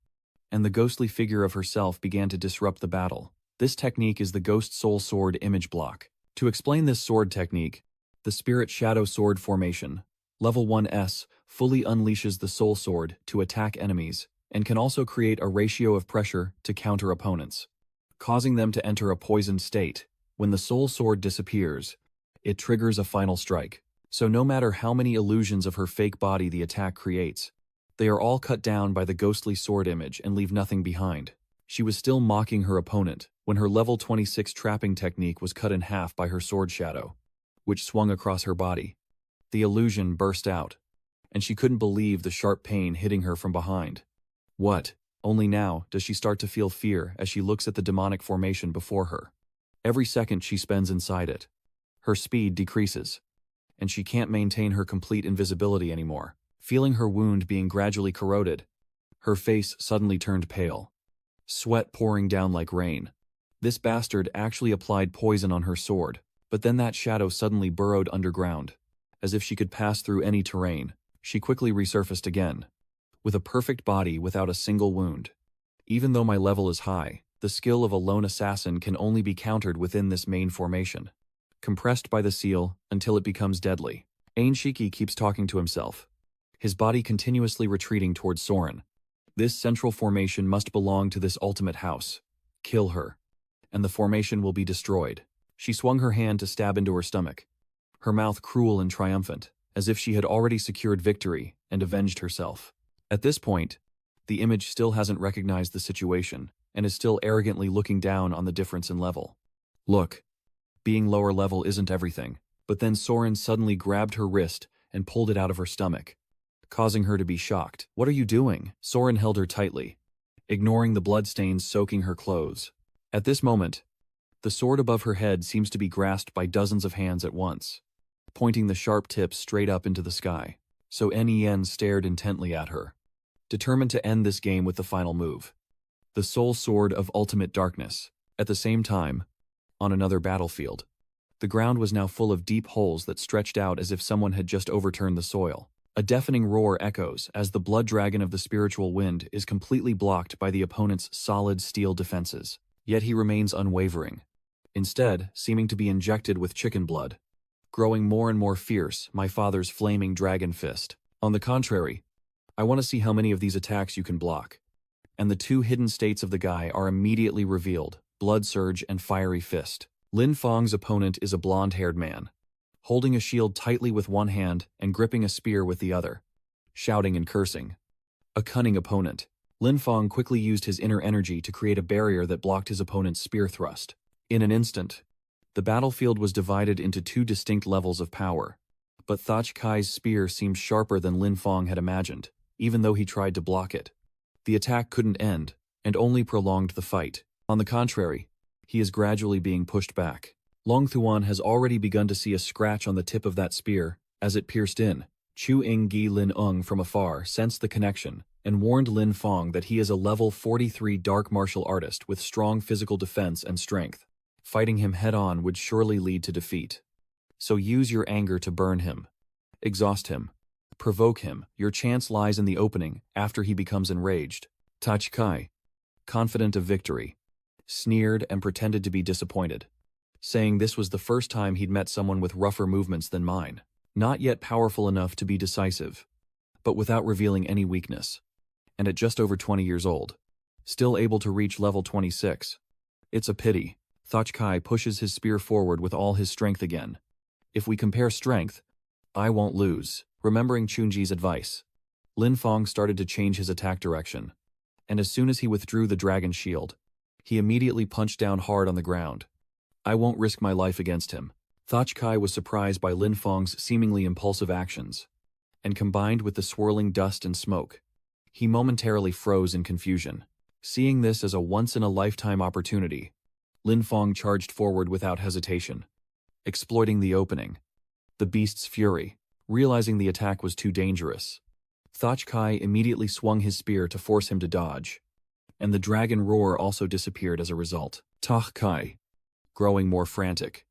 and the ghostly figure of herself began to disrupt the battle. This technique is the Ghost Soul Sword image block. To explain this sword technique, the Spirit Shadow Sword formation, Level 1S fully unleashes the Soul Sword to attack enemies and can also create a ratio of pressure to counter opponents, causing them to enter a poisoned state. When the Soul Sword disappears, it triggers a final strike. So no matter how many illusions of her fake body the attack creates, they are all cut down by the ghostly sword image and leave nothing behind. She was still mocking her opponent when her level 26 trapping technique was cut in half by her sword shadow, which swung across her body. The illusion burst out, and she couldn't believe the sharp pain hitting her from behind. What? Only now does she start to feel fear as she looks at the demonic formation before her. Every second she spends inside it, her speed decreases, and she can't maintain her complete invisibility anymore. Feeling her wound being gradually corroded, her face suddenly turned pale, sweat pouring down like rain. This bastard actually applied poison on her sword, but then that shadow suddenly burrowed underground. As if she could pass through any terrain, she quickly resurfaced again, with a perfect body without a single wound. Even though my level is high, the skill of a lone assassin can only be countered within this main formation, compressed by the seal until it becomes deadly. Ainshiki keeps talking to himself, his body continuously retreating towards Soren. This central formation must belong to this ultimate house. Kill her, and the formation will be destroyed. She swung her hand to stab into her stomach, her mouth cruel and triumphant, as if she had already secured victory and avenged herself. At this point, the image still hasn't recognized the situation and is still arrogantly looking down on the difference in level. Look, being lower level isn't everything, but then Soren suddenly grabbed her wrist and pulled it out of her stomach, causing her to be shocked. What are you doing? Soren held her tightly, ignoring the bloodstains soaking her clothes. At this moment, the sword above her head seems to be grasped by dozens of hands at once, pointing the sharp tips straight up into the sky. So Nen stared intently at her, determined to end this game with the final move, the Soul Sword of Ultimate Darkness. At the same time, on another battlefield, the ground was now full of deep holes that stretched out as if someone had just overturned the soil. A deafening roar echoes as the blood dragon of the spiritual wind is completely blocked by the opponent's solid steel defenses. Yet he remains unwavering, instead seeming to be injected with chicken blood, growing more and more fierce, my father's flaming dragon fist. On the contrary, I want to see how many of these attacks you can block. And the two hidden states of the guy are immediately revealed: Blood Surge and Fiery Fist. Lin Feng's opponent is a blonde-haired man, holding a shield tightly with one hand and gripping a spear with the other, shouting and cursing. A cunning opponent. Lin Feng quickly used his inner energy to create a barrier that blocked his opponent's spear thrust. In an instant, the battlefield was divided into two distinct levels of power, but Thach Kai's spear seemed sharper than Lin Feng had imagined, even though he tried to block it. The attack couldn't end, and only prolonged the fight. On the contrary, he is gradually being pushed back. Long Thuan has already begun to see a scratch on the tip of that spear as it pierced in. Chu Ing-gi Lin Ung from afar sensed the connection and warned Lin Feng that he is a level 43 dark martial artist with strong physical defense and strength. Fighting him head-on would surely lead to defeat. So use your anger to burn him. Exhaust him. Provoke him. Your chance lies in the opening after he becomes enraged. Thach Kai, confident of victory, sneered and pretended to be disappointed, saying this was the first time he'd met someone with rougher movements than mine. Not yet powerful enough to be decisive, but without revealing any weakness. And at just over 20 years old, still able to reach level 26. It's a pity. Thach Kai pushes his spear forward with all his strength again. If we compare strength, I won't lose. Remembering Chunji's advice, Lin Feng started to change his attack direction, and as soon as he withdrew the dragon shield, he immediately punched down hard on the ground. I won't risk my life against him. Thach Kai was surprised by Lin Feng's seemingly impulsive actions, and combined with the swirling dust and smoke, he momentarily froze in confusion. Seeing this as a once-in-a-lifetime opportunity, Lin Feng charged forward without hesitation, exploiting the opening. The beast's fury, realizing the attack was too dangerous, Thach Kai immediately swung his spear to force him to dodge, and the dragon roar also disappeared as a result. Thach Kai, growing more frantic,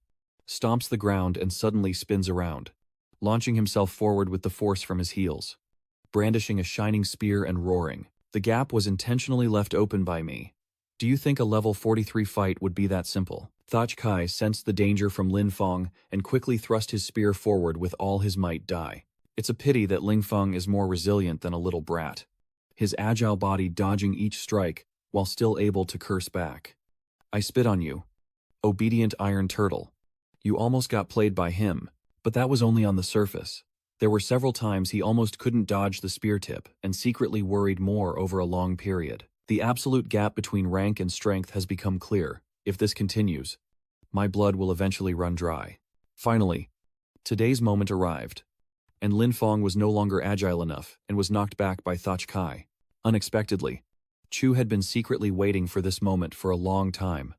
stomps the ground and suddenly spins around, launching himself forward with the force from his heels, brandishing a shining spear and roaring. The gap was intentionally left open by me. Do you think a level 43 fight would be that simple? Thach Kai sensed the danger from Lin Feng and quickly thrust his spear forward with all his might. It's a pity that Ling Feng is more resilient than a little brat. His agile body dodging each strike while still able to curse back. I spit on you. Obedient iron turtle. You almost got played by him, but that was only on the surface. There were several times he almost couldn't dodge the spear tip and secretly worried more over a long period. The absolute gap between rank and strength has become clear. If this continues, my blood will eventually run dry. Finally, today's moment arrived, and Lin Feng was no longer agile enough and was knocked back by Thach Kai. Unexpectedly, Chu had been secretly waiting for this moment for a long time,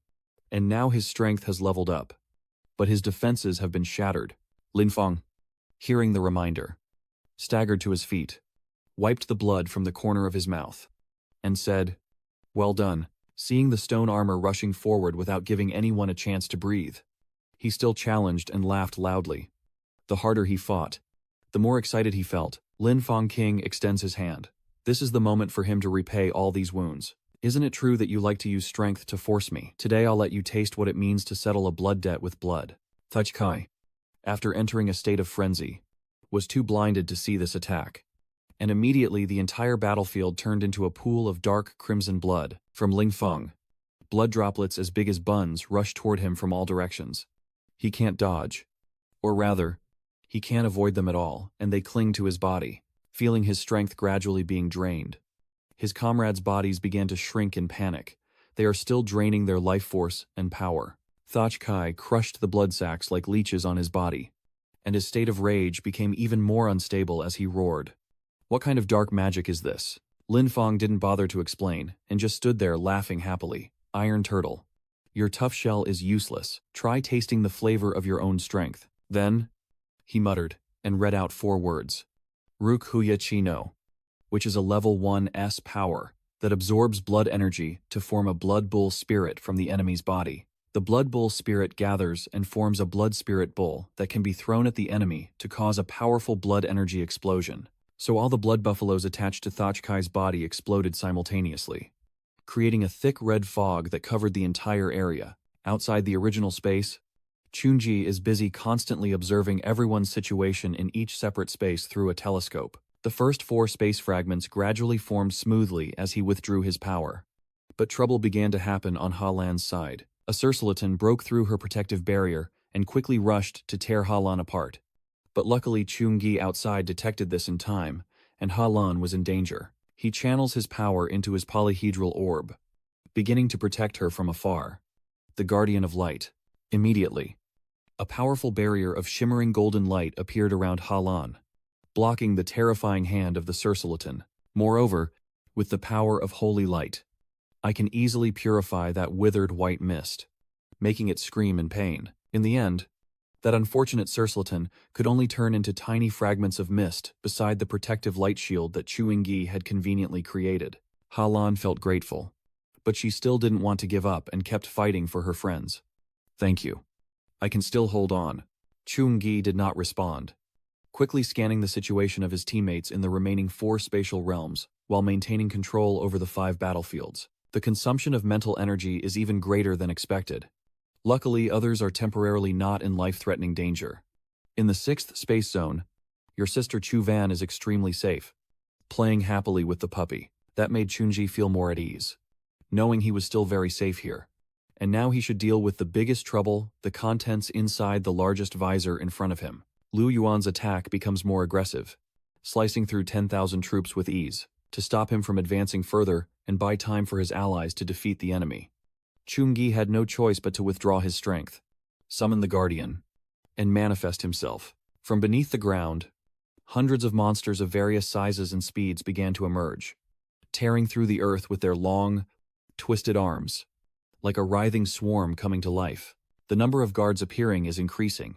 and now his strength has leveled up, but his defenses have been shattered. Lin Feng, hearing the reminder, staggered to his feet, wiped the blood from the corner of his mouth, and said, "Well done." Seeing the stone armor rushing forward without giving anyone a chance to breathe, he still challenged and laughed loudly. The harder he fought, the more excited he felt. Lin Feng King extends his hand. This is the moment for him to repay all these wounds. Isn't it true that you like to use strength to force me? Today I'll let you taste what it means to settle a blood debt with blood. Thach Kai, after entering a state of frenzy, was too blinded to see this attack, and immediately the entire battlefield turned into a pool of dark crimson blood. From Ling Feng, blood droplets as big as buns rushed toward him from all directions. He can't dodge, or rather, he can't avoid them at all, and they cling to his body, feeling his strength gradually being drained. His comrades' bodies began to shrink in panic. They are still draining their life force and power. Thach Kai crushed the blood sacs like leeches on his body, and his state of rage became even more unstable as he roared. What kind of dark magic is this? Lin Feng didn't bother to explain, and just stood there laughing happily. Iron turtle, your tough shell is useless. Try tasting the flavor of your own strength. Then, he muttered, and read out 4 words. Ruk Huya Chi No, which is a level 1S power that absorbs blood energy to form a blood bull spirit from the enemy's body. The blood bull spirit gathers and forms a blood spirit bull that can be thrown at the enemy to cause a powerful blood energy explosion. So all the blood buffaloes attached to Thach Kai's body exploded simultaneously, creating a thick red fog that covered the entire area. Outside the original space, Chunji is busy constantly observing everyone's situation in each separate space through a telescope. The first 4 space fragments gradually formed smoothly as he withdrew his power. But trouble began to happen on Halan's side. A Surceleton broke through her protective barrier and quickly rushed to tear Halan apart. But luckily Chungi outside detected this in time, and Halan was in danger. He channels his power into his polyhedral orb, beginning to protect her from afar. The Guardian of Light. Immediately, a powerful barrier of shimmering golden light appeared around Halan, blocking the terrifying hand of the Surceleton. Moreover, with the power of holy light, I can easily purify that withered white mist, making it scream in pain. In the end, that unfortunate Surceleton could only turn into tiny fragments of mist beside the protective light shield that Chuingyi had conveniently created. Halan felt grateful, but she still didn't want to give up and kept fighting for her friends. Thank you. I can still hold on. Chuingyi did not respond, quickly scanning the situation of his teammates in the remaining 4 spatial realms while maintaining control over the 5 battlefields. The consumption of mental energy is even greater than expected. Luckily, others are temporarily not in life-threatening danger. In the 6th space zone, your sister Chu Van is extremely safe, playing happily with the puppy. That made Chunji feel more at ease, knowing he was still very safe here. And now he should deal with the biggest trouble, the contents inside the largest visor in front of him. Lu Yuan's attack becomes more aggressive, slicing through 10,000 troops with ease, to stop him from advancing further and buy time for his allies to defeat the enemy. Chungi had no choice but to withdraw his strength, summon the Guardian, and manifest himself. From beneath the ground, hundreds of monsters of various sizes and speeds began to emerge, tearing through the earth with their long, twisted arms, like a writhing swarm coming to life. The number of guards appearing is increasing,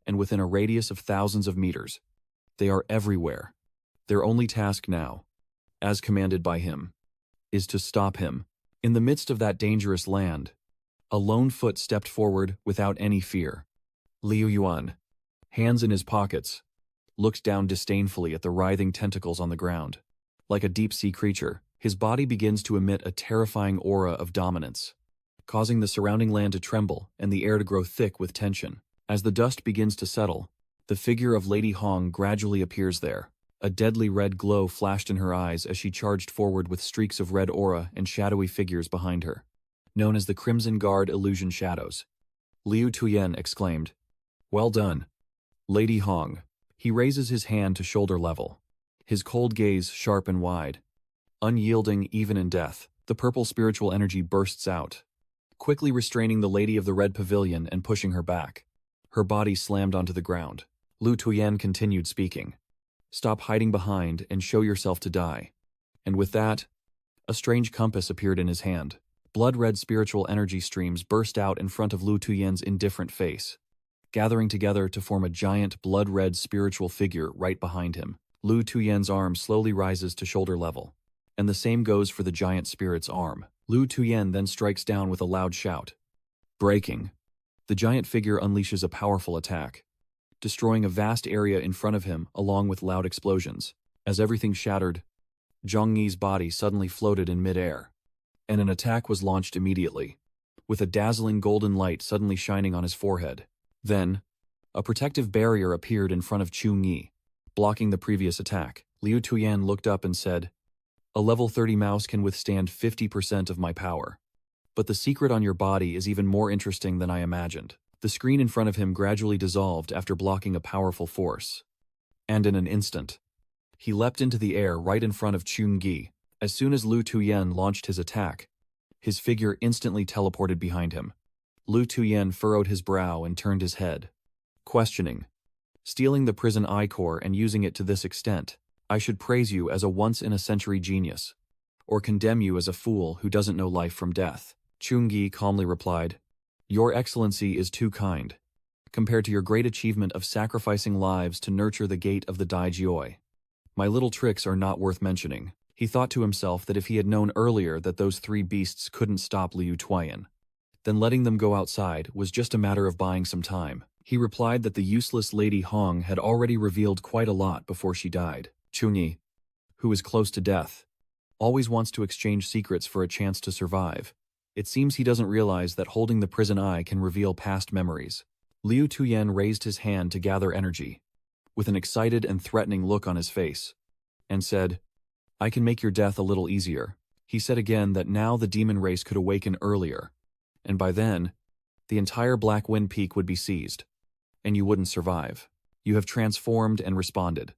and within a radius of thousands of meters, they are everywhere. Their only task now, as commanded by him, is to stop him. In the midst of that dangerous land, a lone foot stepped forward without any fear. Liu Yuan, hands in his pockets, looked down disdainfully at the writhing tentacles on the ground. Like a deep-sea creature, his body begins to emit a terrifying aura of dominance, causing the surrounding land to tremble and the air to grow thick with tension. As the dust begins to settle, The figure of Lady Hong gradually appears there. A deadly red glow flashed in her eyes as she charged forward with streaks of red aura and shadowy figures behind her, known as the Crimson Guard Illusion Shadows. Liu Tuyen exclaimed, "Well done, Lady Hong." He raises his hand to shoulder level, his cold gaze sharp and wide. Unyielding even in death, the purple spiritual energy bursts out, quickly restraining the Lady of the Red Pavilion and pushing her back. Her body slammed onto the ground. Liu Tuyen continued speaking. "Stop hiding behind and show yourself to die." And with that, a strange compass appeared in his hand. Blood-red spiritual energy streams burst out in front of Liu Tuyen's indifferent face, gathering together to form a giant blood-red spiritual figure right behind him. Liu Tuyen's arm slowly rises to shoulder level, and the same goes for the giant spirit's arm. Liu Tuyen then strikes down with a loud shout. Breaking. The giant figure unleashes a powerful attack, destroying a vast area in front of him along with loud explosions. As everything shattered, Zhongyi's body suddenly floated in midair, and an attack was launched immediately, with a dazzling golden light suddenly shining on his forehead. Then, a protective barrier appeared in front of Chungyi, blocking the previous attack. Liu Tuyen looked up and said, "A level 30 mouse can withstand 50% of my power. But the secret on your body is even more interesting than I imagined." The screen in front of him gradually dissolved after blocking a powerful force. And in an instant, he leapt into the air right in front of Chungyi. As soon as Liu Tuyen launched his attack, his figure instantly teleported behind him. Liu Tuyen furrowed his brow and turned his head, questioning. "Stealing the prison I-core and using it to this extent, I should praise you as a once-in-a-century genius, or condemn you as a fool who doesn't know life from death." Chungyi calmly replied, "Your Excellency is too kind, compared to your great achievement of sacrificing lives to nurture the gate of the Daijioi. My little tricks are not worth mentioning." He thought to himself that if he had known earlier that those three beasts couldn't stop Liu Tuyen, then letting them go outside was just a matter of buying some time. He replied that the useless Lady Hong had already revealed quite a lot before she died. Chungyi, who is close to death, always wants to exchange secrets for a chance to survive. It seems he doesn't realize that holding the prison eye can reveal past memories. Liu Tuyen raised his hand to gather energy, with an excited and threatening look on his face, and said, "I can make your death a little easier." He said again that now the demon race could awaken earlier, and by then, the entire Black Wind Peak would be seized, and you wouldn't survive. You have transformed and responded,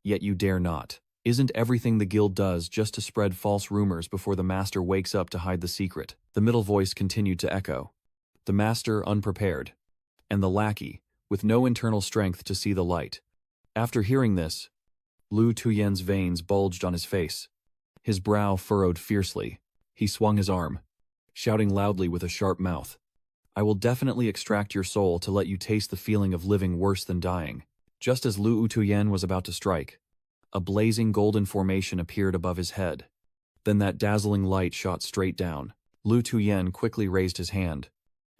yet you dare not. Isn't everything the guild does just to spread false rumors before the master wakes up to hide the secret? The middle voice continued to echo, the master unprepared, and the lackey, with no internal strength to see the light. After hearing this, Liu Tuyen's veins bulged on his face. His brow furrowed fiercely. He swung his arm, shouting loudly with a sharp mouth, "I will definitely extract your soul to let you taste the feeling of living worse than dying." Just as Liu Tuyen was about to strike, a blazing golden formation appeared above his head. Then that dazzling light shot straight down. Liu Tuyen quickly raised his hand,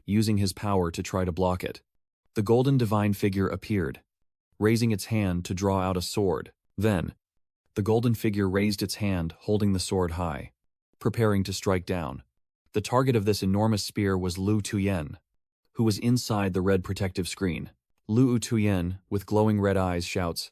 using his power to try to block it. The golden divine figure appeared, raising its hand to draw out a sword. Then, the golden figure raised its hand, holding the sword high, preparing to strike down. The target of this enormous spear was Liu Tuyen, who was inside the red protective screen. Liu Tuyen, with glowing red eyes, shouts,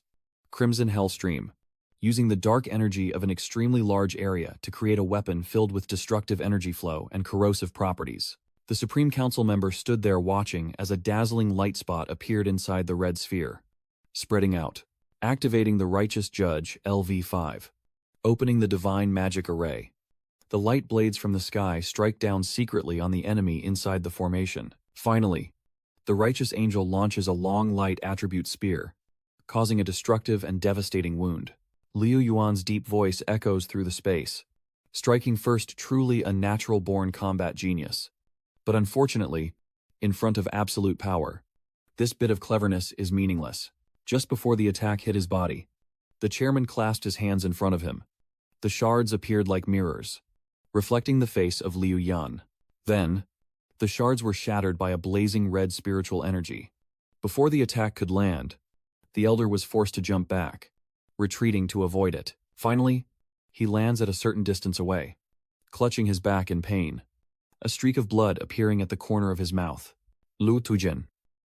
"Crimson Hellstream," using the dark energy of an extremely large area to create a weapon filled with destructive energy flow and corrosive properties. The Supreme Council member stood there watching as a dazzling light spot appeared inside the red sphere, spreading out, activating the Righteous Judge LV5, opening the Divine Magic Array. The light blades from the sky strike down secretly on the enemy inside the formation. Finally, the Righteous Angel launches a long light attribute spear, causing a destructive and devastating wound. Liu Yuan's deep voice echoes through the space, striking first truly a natural-born combat genius. But unfortunately, in front of absolute power, this bit of cleverness is meaningless. Just before the attack hit his body, the chairman clasped his hands in front of him. The shards appeared like mirrors, reflecting the face of Liu Yan. Then, the shards were shattered by a blazing red spiritual energy. Before the attack could land, the elder was forced to jump back, retreating to avoid it. Finally, he lands at a certain distance away, clutching his back in pain, a streak of blood appearing at the corner of his mouth. Liu Tuyen,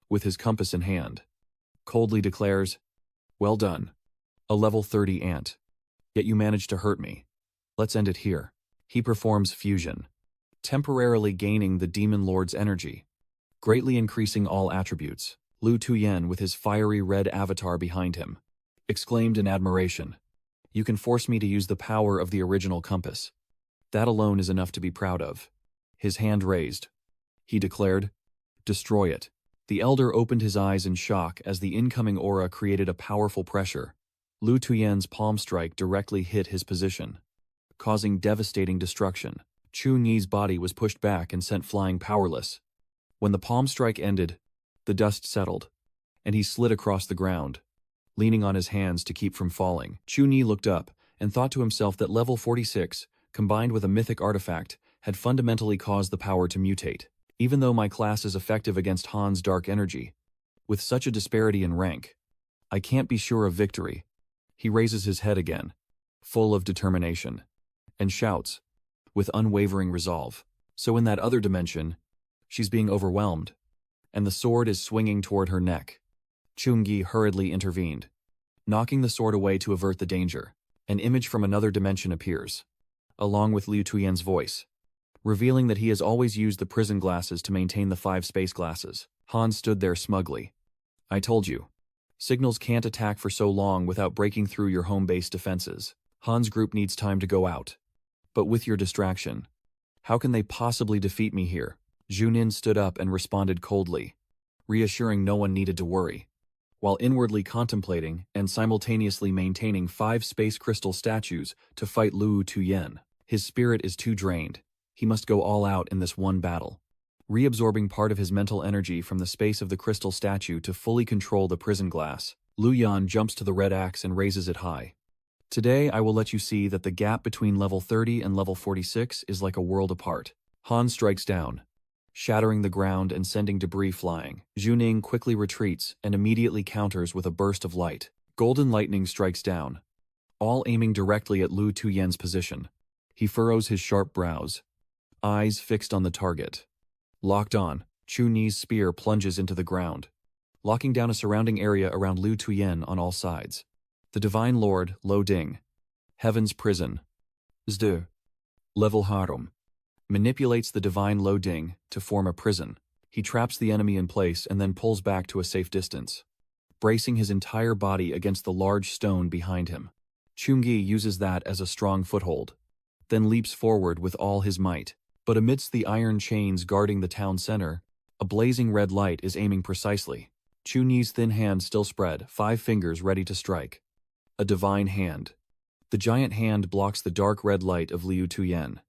with his compass in hand, coldly declares, "Well done. A level 30 ant. Yet you managed to hurt me. Let's end it here." He performs fusion, temporarily gaining the Demon Lord's energy, greatly increasing all attributes. Lu Tuyen, with his fiery red avatar behind him, exclaimed in admiration, "You can force me to use the power of the original compass. That alone is enough to be proud of." His hand raised. He declared, "Destroy it." The elder opened his eyes in shock as the incoming aura created a powerful pressure. Lu Tuyen's palm strike directly hit his position, causing devastating destruction. Chu Ni's body was pushed back and sent flying powerless. When the palm strike ended, the dust settled, and he slid across the ground, leaning on his hands to keep from falling. Chu Ni looked up and thought to himself that level 46, combined with a mythic artifact, had fundamentally caused the power to mutate. Even though my class is effective against Han's dark energy, with such a disparity in rank, I can't be sure of victory. He raises his head again, full of determination, and shouts, with unwavering resolve. So in that other dimension, she's being overwhelmed, and the sword is swinging toward her neck. Chungi hurriedly intervened, knocking the sword away to avert the danger. An image from another dimension appears, along with Liu Tuyen's voice, revealing that he has always used the prison glasses to maintain the 5 space glasses. Han stood there smugly. "I told you. Signals can't attack for so long without breaking through your home base defenses. Han's group needs time to go out. But with your distraction, how can they possibly defeat me here?" Junin stood up and responded coldly, reassuring no one needed to worry, while inwardly contemplating and simultaneously maintaining 5 space crystal statues to fight Lu Tuyen. His spirit is too drained. He must go all out in this one battle, reabsorbing part of his mental energy from the space of the crystal statue to fully control the prison glass. Lu Yan jumps to the red axe and raises it high. "Today I will let you see that the gap between level 30 and level 46 is like a world apart." Han strikes down, shattering the ground and sending debris flying. Juning quickly retreats and immediately counters with a burst of light. Golden lightning strikes down, all aiming directly at Lu Tuyen's position. He furrows his sharp brows, eyes fixed on the target. Locked on, Chu Ni's spear plunges into the ground, locking down a surrounding area around Lu Tuyen on all sides. The Divine Lord, Lo Ding, Heaven's Prison, Zdu, Level Harum, manipulates the Divine Lo Ding to form a prison. He traps the enemy in place and then pulls back to a safe distance, bracing his entire body against the large stone behind him. Chungi uses that as a strong foothold, then leaps forward with all his might. But amidst the iron chains guarding the town center, a blazing red light is aiming precisely. Chu Ni's thin hand still spread, 5 fingers ready to strike. A divine hand. The giant hand blocks the dark red light of Liu Tuyen,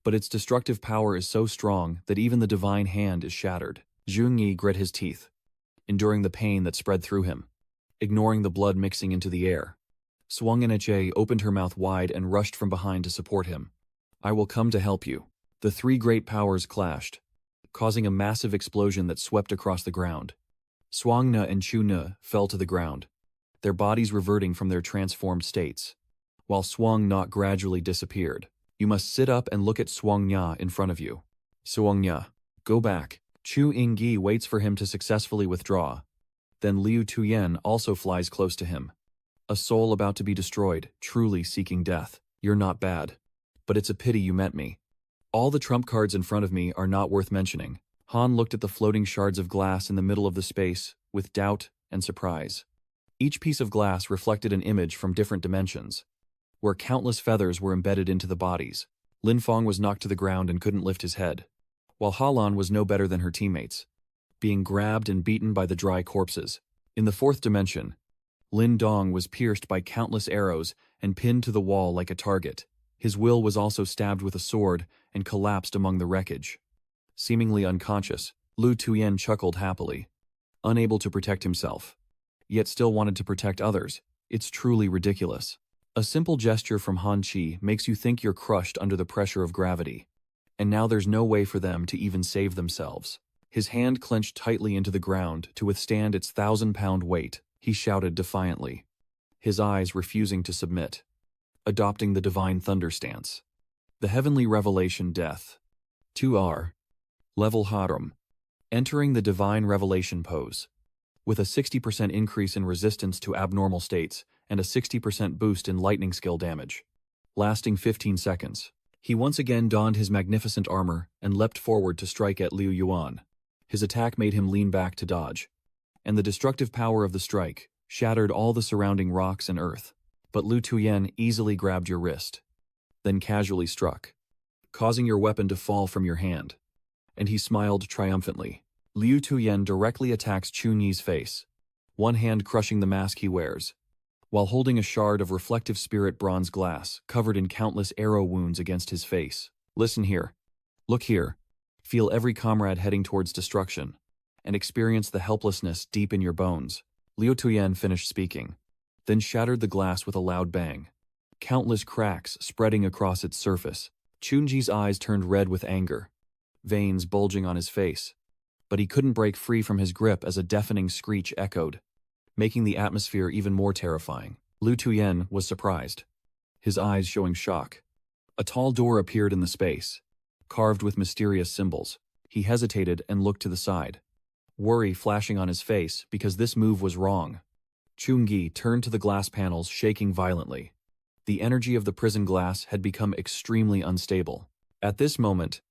but its destructive power is so strong that even the divine hand is shattered. Zhong Yi grit his teeth, enduring the pain that spread through him, ignoring the blood mixing into the air. Swang Nhe opened her mouth wide and rushed from behind to support him. "I will come to help you." The 3 great powers clashed, causing a massive explosion that swept across the ground. Swangna and Chuna fell to the ground, their bodies reverting from their transformed states, while Swangna gradually disappeared. "You must sit up and look at Swangna in front of you." "Swangna, go back." Chu Ingyi waits for him to successfully withdraw. Then Liu Tuyen also flies close to him. "A soul about to be destroyed, truly seeking death. You're not bad. But it's a pity you met me. All the trump cards in front of me are not worth mentioning." Han looked at the floating shards of glass in the middle of the space with doubt and surprise. Each piece of glass reflected an image from different dimensions, where countless feathers were embedded into the bodies. Lin Fong was knocked to the ground and couldn't lift his head, while Halan was no better than her teammates, being grabbed and beaten by the dry corpses. In the 4th dimension, Lin Dong was pierced by countless arrows and pinned to the wall like a target. His will was also stabbed with a sword and collapsed among the wreckage. Seemingly unconscious, Lu Tuyen chuckled happily, unable to protect himself, yet still wanted to protect others. It's truly ridiculous. A simple gesture from Han Chi makes you think you're crushed under the pressure of gravity, and now there's no way for them to even save themselves. His hand clenched tightly into the ground to withstand its 1,000-pound weight. He shouted defiantly, his eyes refusing to submit, adopting the divine thunder stance. The heavenly revelation death. 2R. Level Harum. Entering the divine revelation pose. with a 60% increase in resistance to abnormal states and a 60% boost in lightning skill damage. Lasting 15 seconds. He once again donned his magnificent armor and leapt forward to strike at Liu Yuan. His attack made him lean back to dodge, and the destructive power of the strike shattered all the surrounding rocks and earth. But Liu Tuyen easily grabbed your wrist, then casually struck, causing your weapon to fall from your hand. And he smiled triumphantly. Liu Tuyen directly attacks Chunyi's face, one hand crushing the mask he wears, while holding a shard of reflective spirit bronze glass covered in countless arrow wounds against his face. Listen here. Look here. Feel every comrade heading towards destruction, and experience the helplessness deep in your bones. Liu Tuyen finished speaking, then shattered the glass with a loud bang, countless cracks spreading across its surface. Chunji's eyes turned red with anger, veins bulging on his face, but he couldn't break free from his grip as a deafening screech echoed, making the atmosphere even more terrifying. Liu Tuyen was surprised, his eyes showing shock. A tall door appeared in the space, carved with mysterious symbols. He hesitated and looked to the side, worry flashing on his face because this move was wrong. Chungi turned to the glass panels, shaking violently. The energy of the prison glass had become extremely unstable. At this moment,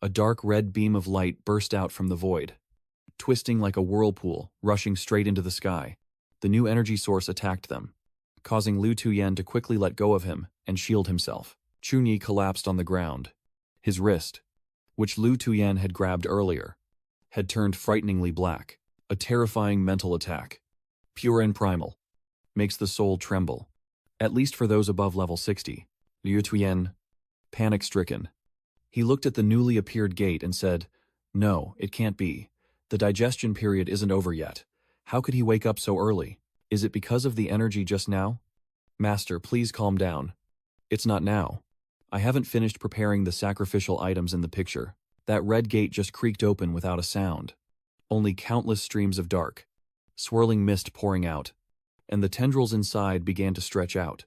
a dark red beam of light burst out from the void, twisting like a whirlpool, rushing straight into the sky. The new energy source attacked them, causing Liu Tuyen to quickly let go of him and shield himself. Chunyi collapsed on the ground. His wrist, which Liu Tuyen had grabbed earlier, had turned frighteningly black. A terrifying mental attack, pure and primal, makes the soul tremble, at least for those above level 60. Liu Tuyen, panic-stricken, he looked at the newly appeared gate and said, "No, it can't be. The digestion period isn't over yet. How could he wake up so early? Is it because of the energy just now? Master, please calm down. It's not now. I haven't finished preparing the sacrificial items in the picture." That red gate just creaked open without a sound. Only countless streams of dark, swirling mist pouring out, and the tendrils inside began to stretch out,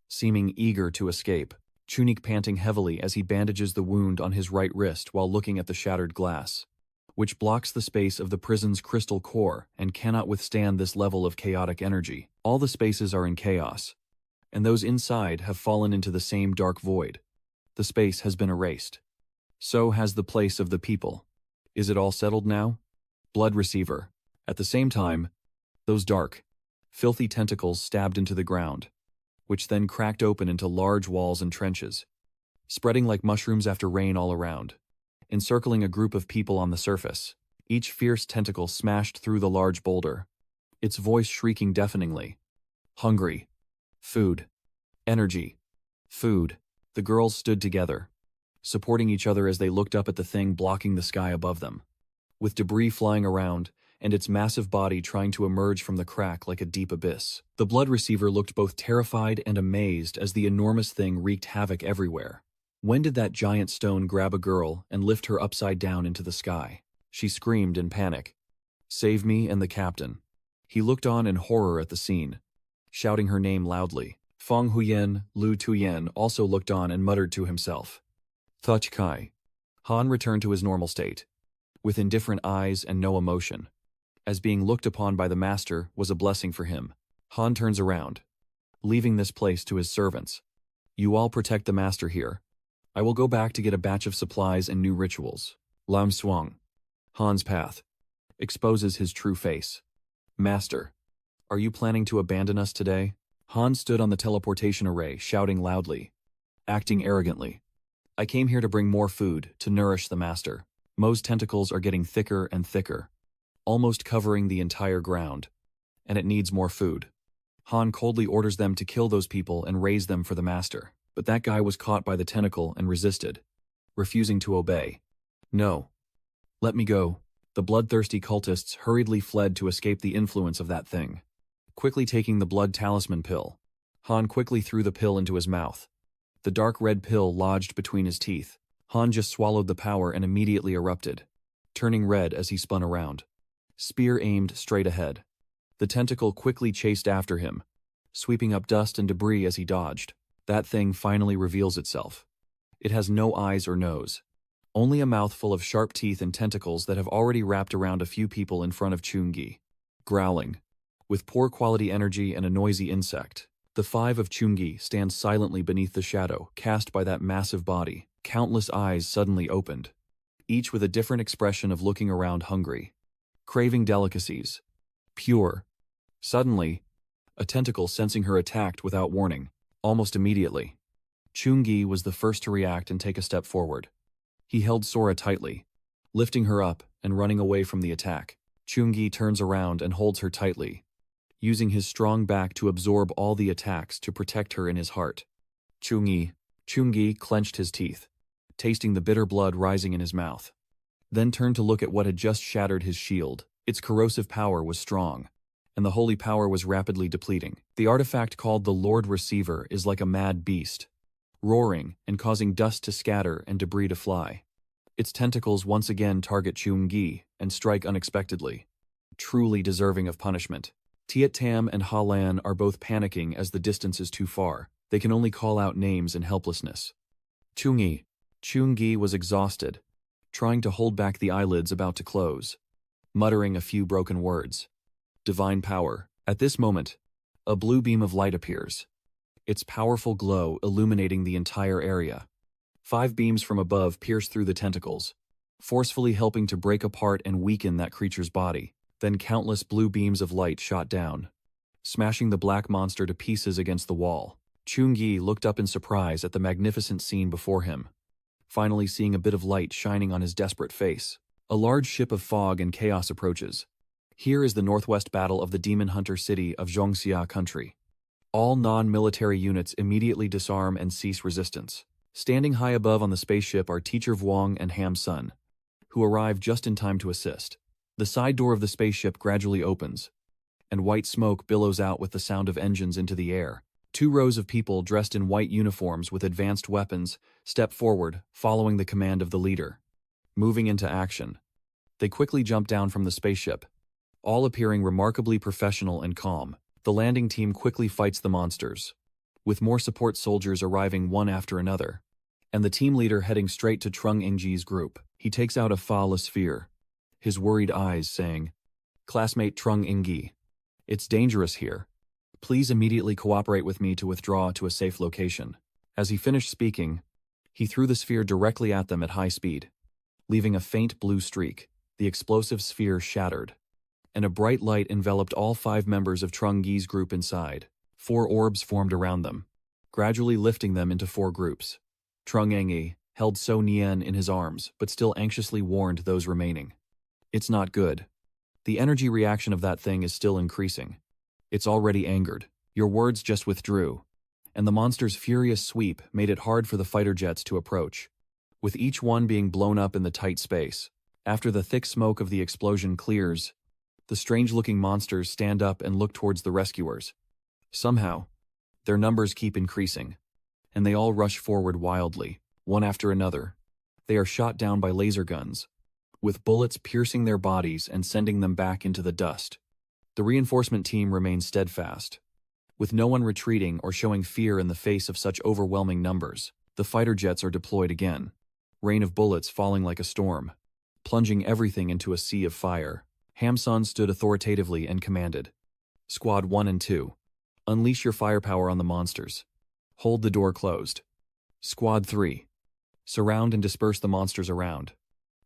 seeming eager to escape. Chunik panting heavily as he bandages the wound on his right wrist while looking at the shattered glass, which blocks the space of the prison's crystal core and cannot withstand this level of chaotic energy. All the spaces are in chaos, and those inside have fallen into the same dark void. The space has been erased. So has the place of the people. Is it all settled now? Blood receiver. At the same time, those dark, filthy tentacles stabbed into the ground, which then cracked open into large walls and trenches, spreading like mushrooms after rain all around, encircling a group of people on the surface. Each fierce tentacle smashed through the large boulder, its voice shrieking deafeningly. Hungry. Food. Energy. Food. The girls stood together, supporting each other as they looked up at the thing blocking the sky above them, with debris flying around and its massive body trying to emerge from the crack like a deep abyss. The blood receiver looked both terrified and amazed as the enormous thing wreaked havoc everywhere. When did that giant stone grab a girl and lift her upside down into the sky? She screamed in panic. "Save me and the captain." He looked on in horror at the scene, shouting her name loudly. Feng Huyen, Liu Tuyen also looked on and muttered to himself. Thuch Kai. Han returned to his normal state, with indifferent eyes and no emotion, as being looked upon by the master was a blessing for him. Han turns around, leaving this place to his servants. "You all protect the master here. I will go back to get a batch of supplies and new rituals." Lam Swang. Han's path exposes his true face. "Master, are you planning to abandon us today?" Han stood on the teleportation array, shouting loudly, acting arrogantly. "I came here to bring more food, to nourish the master." Mo's tentacles are getting thicker and thicker, almost covering the entire ground, and it needs more food. Han coldly orders them to kill those people and raise them for the master. But that guy was caught by the tentacle and resisted, refusing to obey. "No. Let me go." The bloodthirsty cultists hurriedly fled to escape the influence of that thing. Quickly taking the blood talisman pill, Han quickly threw the pill into his mouth. The dark red pill lodged between his teeth. Han just swallowed the power and immediately erupted, turning red as he spun around. Spear aimed straight ahead. The tentacle quickly chased after him, sweeping up dust and debris as he dodged. That thing finally reveals itself. It has no eyes or nose, only a mouth full of sharp teeth and tentacles that have already wrapped around a few people in front of Chungi. growling. With poor quality energy and a noisy insect, the five of Chungi stand silently beneath the shadow cast by that massive body. Countless eyes suddenly opened, each with a different expression of looking around hungry, craving delicacies. Pure. Suddenly, a tentacle sensing her attacked without warning, almost immediately. Chungi was the first to react and take a step forward. He held Sora tightly, lifting her up and running away from the attack. Chungi turns around and holds her tightly, using his strong back to absorb all the attacks to protect her in his heart. Chungi clenched his teeth, tasting the bitter blood rising in his mouth. Then turned to look at what had just shattered his shield. Its corrosive power was strong, and the holy power was rapidly depleting. The artifact called the Lord Receiver is like a mad beast, roaring and causing dust to scatter and debris to fly. Its tentacles once again target Chungi and strike unexpectedly, truly deserving of punishment. Tiet Tam and Halan are both panicking as the distance is too far. They can only call out names in helplessness. Chungi was exhausted, trying to hold back the eyelids about to close, muttering a few broken words. Divine power. At this moment, a blue beam of light appears, its powerful glow illuminating the entire area. 5 beams from above pierce through the tentacles, forcefully helping to break apart and weaken that creature's body. Then countless blue beams of light shot down, smashing the black monster to pieces against the wall. Chungi looked up in surprise at the magnificent scene before him, finally seeing a bit of light shining on his desperate face. A large ship of fog and chaos approaches. Here is the northwest battle of the demon hunter city of Zhongxia country. All non-military units immediately disarm and cease resistance. Standing high above on the spaceship are Teacher Vuong and Ham Sun, who arrive just in time to assist. The side door of the spaceship gradually opens, and white smoke billows out with the sound of engines into the air. 2 rows of people dressed in white uniforms with advanced weapons step forward, following the command of the leader. Moving into action, they quickly jump down from the spaceship, all appearing remarkably professional and calm. The landing team quickly fights the monsters, with more support soldiers arriving one after another, and the team leader heading straight to Trung Ingji's group. He takes out a Fa sphere, his worried eyes saying, "Classmate Trung Ingji, it's dangerous here. Please immediately cooperate with me to withdraw to a safe location." As he finished speaking, he threw the sphere directly at them at high speed, leaving a faint blue streak. The explosive sphere shattered, and a bright light enveloped all 5 members of Trung Gi's group inside. 4 orbs formed around them, gradually lifting them into 4 groups. Trung Ingji held So Nien in his arms, but still anxiously warned those remaining. "It's not good. The energy reaction of that thing is still increasing. It's already angered. Your words just withdrew." And the monster's furious sweep made it hard for the fighter jets to approach, with each one being blown up in the tight space. After the thick smoke of the explosion clears, the strange-looking monsters stand up and look towards the rescuers. Somehow, their numbers keep increasing, and they all rush forward wildly, one after another. They are shot down by laser guns, with bullets piercing their bodies and sending them back into the dust. The reinforcement team remains steadfast, with no one retreating or showing fear in the face of such overwhelming numbers. The fighter jets are deployed again, rain of bullets falling like a storm, plunging everything into a sea of fire. Hamsun stood authoritatively and commanded, "Squad 1 and 2, unleash your firepower on the monsters. Hold the door closed. Squad 3, surround and disperse the monsters around.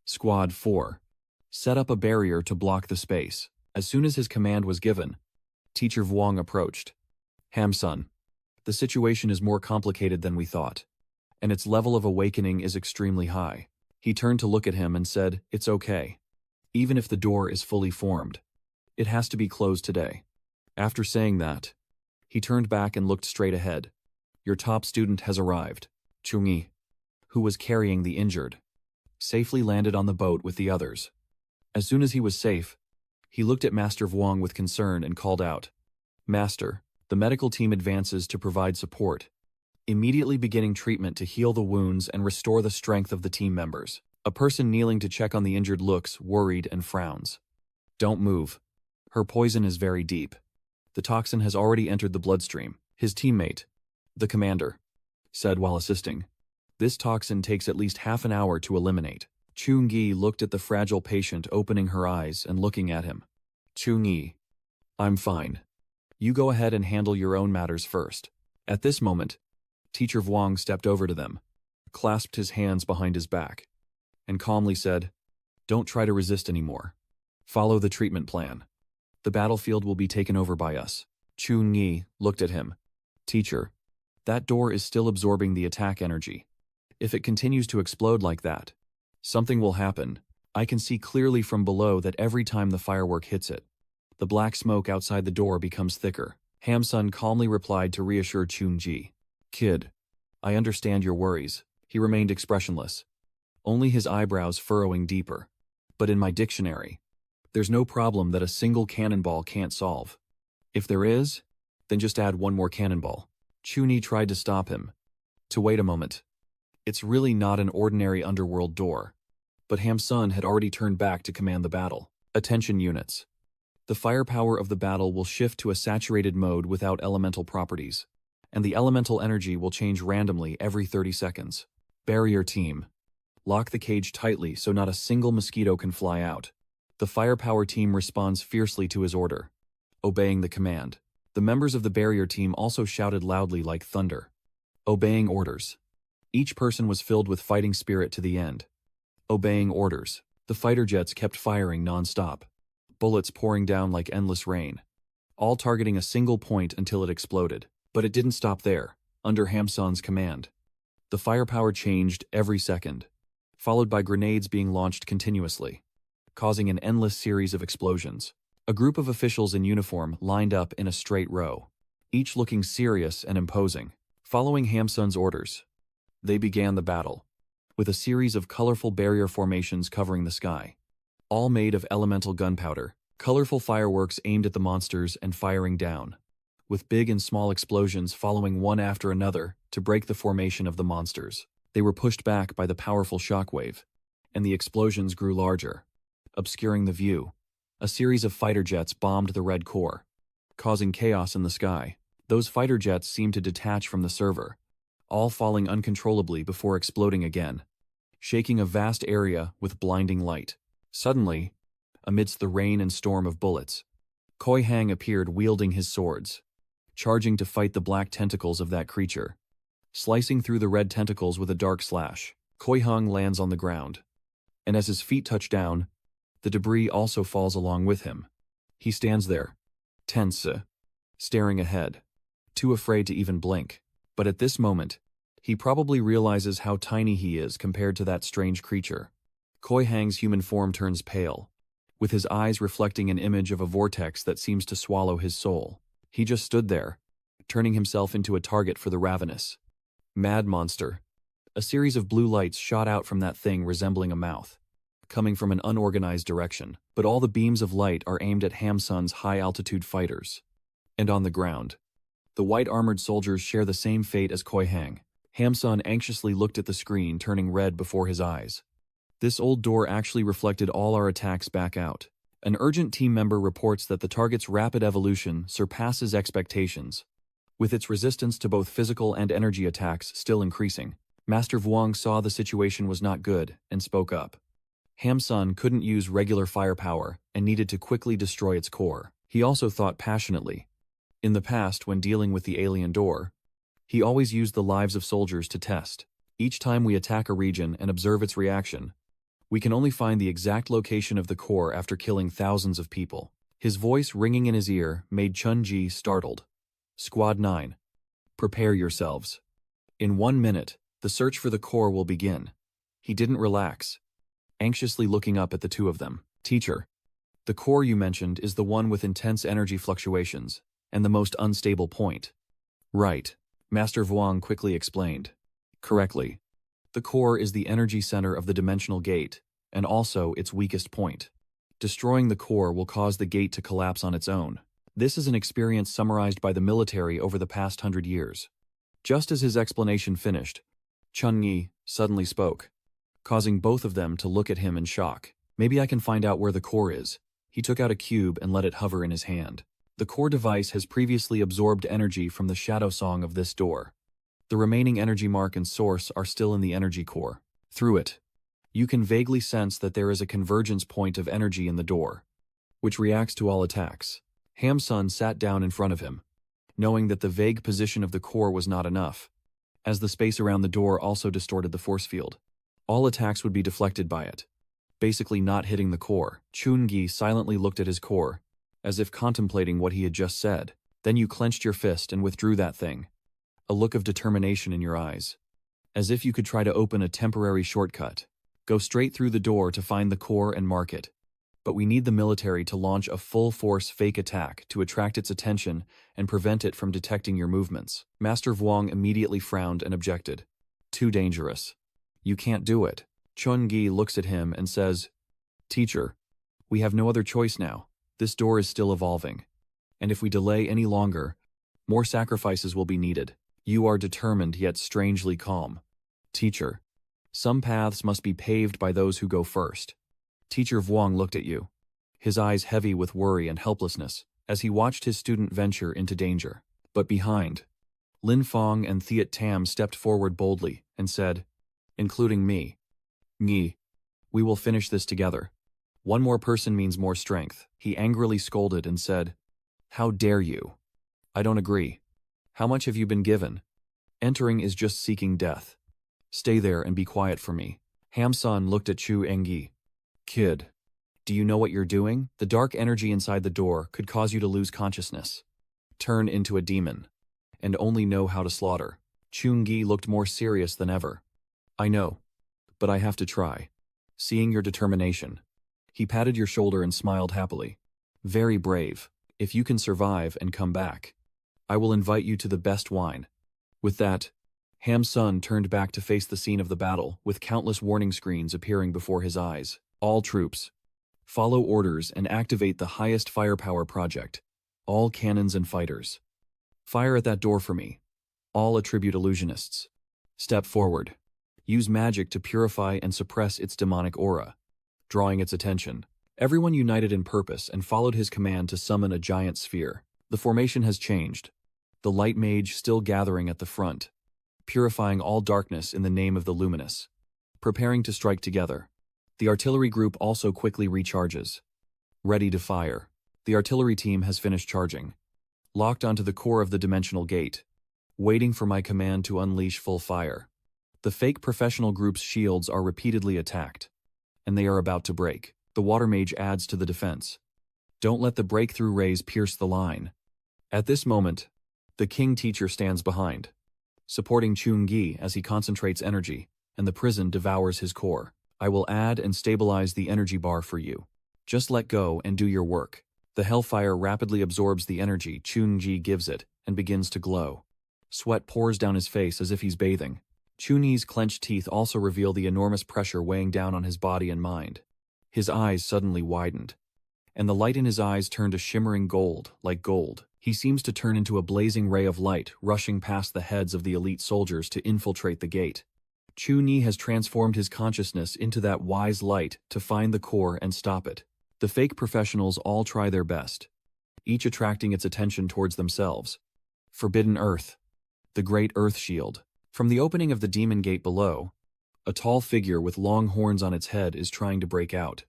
Squad 4, set up a barrier to block the space." As soon as his command was given, Teacher Vuong approached. "Hamsun, the situation is more complicated than we thought, and its level of awakening is extremely high." He turned to look at him and said, "It's okay. Even if the door is fully formed, it has to be closed today." After saying that, he turned back and looked straight ahead. "Your top student has arrived." Chungi, who was carrying the injured, safely landed on the boat with the others. As soon as he was safe, he looked at Master Vuong with concern and called out, "Master." The medical team advances to provide support, immediately beginning treatment to heal the wounds and restore the strength of the team members. A person kneeling to check on the injured looks worried and frowns. "Don't move. Her poison is very deep. The toxin has already entered the bloodstream." His teammate, the commander, said while assisting, "This toxin takes at least half an hour to eliminate." Chungi looked at the fragile patient, opening her eyes and looking at him. "Chungi, I'm fine. You go ahead and handle your own matters first. At this moment, Teacher Vuong stepped over to them, clasped his hands behind his back, and calmly said, "Don't try to resist anymore. Follow the treatment plan. The battlefield will be taken over by us." Chun Yi looked at him. "Teacher, that door is still absorbing the attack energy. If it continues to explode like that, something will happen. I can see clearly from below that every time the firework hits it, the black smoke outside the door becomes thicker." Hamsun calmly replied to reassure Chun Ji. "Kid, I understand your worries." He remained expressionless, only his eyebrows furrowing deeper. "But in my dictionary, there's no problem that a single cannonball can't solve. If there is, then just add one more cannonball." Chun-Yi tried to stop him. To wait a moment. It's really not an ordinary underworld door. But Hamsun had already turned back to command the battle. "Attention units. The firepower of the battle will shift to a saturated mode without elemental properties, and the elemental energy will change randomly every 30 seconds. Barrier team. Lock the cage tightly so not a single mosquito can fly out." The firepower team responds fiercely to his order, obeying the command. The members of the barrier team also shouted loudly like thunder, obeying orders. Each person was filled with fighting spirit to the end. Obeying orders. The fighter jets kept firing non-stop, bullets pouring down like endless rain, all targeting a single point until it exploded. But it didn't stop there. Under Hamsun's command, the firepower changed every second, followed by grenades being launched continuously, causing an endless series of explosions. A group of officials in uniform lined up in a straight row, each looking serious and imposing. Following Hamsun's orders, they began the battle, with a series of colorful barrier formations covering the sky, all made of elemental gunpowder. Colorful fireworks aimed at the monsters and firing down, with big and small explosions following one after another to break the formation of the monsters. They were pushed back by the powerful shockwave, and the explosions grew larger, obscuring the view. A series of fighter jets bombed the red core, causing chaos in the sky. Those fighter jets seemed to detach from the server, all falling uncontrollably before exploding again, shaking a vast area with blinding light. Suddenly, amidst the rain and storm of bullets, Koi Hang appeared wielding his swords, charging to fight the black tentacles of that creature. Slicing through the red tentacles with a dark slash, Koi Hang lands on the ground, and as his feet touch down, the debris also falls along with him. He stands there, tense, staring ahead, too afraid to even blink. But at this moment, he probably realizes how tiny he is compared to that strange creature. Koi Hang's human form turns pale, with his eyes reflecting an image of a vortex that seems to swallow his soul. He just stood there, turning himself into a target for the ravenous, mad monster. A series of blue lights shot out from that thing resembling a mouth, coming from an unorganized direction. But all the beams of light are aimed at Hamsun's high-altitude fighters. And on the ground, the white-armored soldiers share the same fate as Koi Hang. Hamsun anxiously looked at the screen, turning red before his eyes. This old door actually reflected all our attacks back out. An urgent team member reports that the target's rapid evolution surpasses expectations, with its resistance to both physical and energy attacks still increasing. Master Vuong saw the situation was not good and spoke up. Hamsun couldn't use regular firepower and needed to quickly destroy its core. He also thought passionately. In the past, when dealing with the alien door, he always used the lives of soldiers to test. Each time we attack a region and observe its reaction, we can only find the exact location of the core after killing thousands of people. His voice ringing in his ear made Chun-Ji startled. "Squad 9, prepare yourselves. In 1 minute, the search for the core will begin." He didn't relax, anxiously looking up at the two of them. "Teacher, the core you mentioned is the one with intense energy fluctuations and the most unstable point." "Right," Master Vuong quickly explained. "Correctly. The core is the energy center of the dimensional gate, and also its weakest point. Destroying the core will cause the gate to collapse on its own. This is an experience summarized by the military over the past 100 years." Just as his explanation finished, Chun-Yi suddenly spoke, causing both of them to look at him in shock. "Maybe I can find out where the core is." He took out a cube and let it hover in his hand. The core device has previously absorbed energy from the shadow song of this door. The remaining energy mark and source are still in the energy core. Through it, you can vaguely sense that there is a convergence point of energy in the door, which reacts to all attacks. Hamsun sat down in front of him, knowing that the vague position of the core was not enough, as the space around the door also distorted the force field. All attacks would be deflected by it, basically not hitting the core. Chun-gi silently looked at his core, as if contemplating what he had just said. Then you clenched your fist and withdrew that thing, a look of determination in your eyes, as if you could try to open a temporary shortcut. Go straight through the door to find the core and mark it. But we need the military to launch a full-force fake attack to attract its attention and prevent it from detecting your movements. Master Vuong immediately frowned and objected. Too dangerous. You can't do it. Chun-gi looks at him and says, Teacher, we have no other choice now. This door is still evolving. And if we delay any longer, more sacrifices will be needed. You are determined yet strangely calm. Teacher, some paths must be paved by those who go first. Teacher Vuong looked at you, his eyes heavy with worry and helplessness, as he watched his student venture into danger. But behind, Lin Fong and Thiet Tam stepped forward boldly and said, including me, Ngi, we will finish this together. One more person means more strength. He angrily scolded and said, How dare you? I don't agree. How much have you been given? Entering is just seeking death. Stay there and be quiet for me. Hamsun looked at Chu Engi. Kid, do you know what you're doing? The dark energy inside the door could cause you to lose consciousness, turn into a demon, and only know how to slaughter. Chun-gi looked more serious than ever. I know, but I have to try. Seeing your determination, he patted your shoulder and smiled happily. Very brave. If you can survive and come back, I will invite you to the best wine. With that, Hamsun turned back to face the scene of the battle, with countless warning screens appearing before his eyes. All troops, follow orders and activate the highest firepower project. All cannons and fighters. Fire at that door for me. All attribute illusionists. Step forward. Use magic to purify and suppress its demonic aura, drawing its attention. Everyone united in purpose and followed his command to summon a giant sphere. The formation has changed. The light mage still gathering at the front, purifying all darkness in the name of the luminous. Preparing to strike together. The artillery group also quickly recharges. Ready to fire. The artillery team has finished charging. Locked onto the core of the dimensional gate, waiting for my command to unleash full fire. The fake professional group's shields are repeatedly attacked, and they are about to break. The water mage adds to the defense. Don't let the breakthrough rays pierce the line. At this moment, the king teacher stands behind, supporting Chun-gi as he concentrates energy, and the prison devours his core. I will add and stabilize the energy bar for you. Just let go and do your work. The hellfire rapidly absorbs the energy Chun-gi gives it and begins to glow. Sweat pours down his face as if he's bathing. Chun-gi's clenched teeth also reveal the enormous pressure weighing down on his body and mind. His eyes suddenly widened, and the light in his eyes turned to shimmering gold, like gold. He seems to turn into a blazing ray of light rushing past the heads of the elite soldiers to infiltrate the gate. Chun-gi has transformed his consciousness into that wise light to find the core and stop it. The fake professionals all try their best, each attracting its attention towards themselves. Forbidden Earth. The Great Earth Shield. From the opening of the demon gate below, a tall figure with long horns on its head is trying to break out,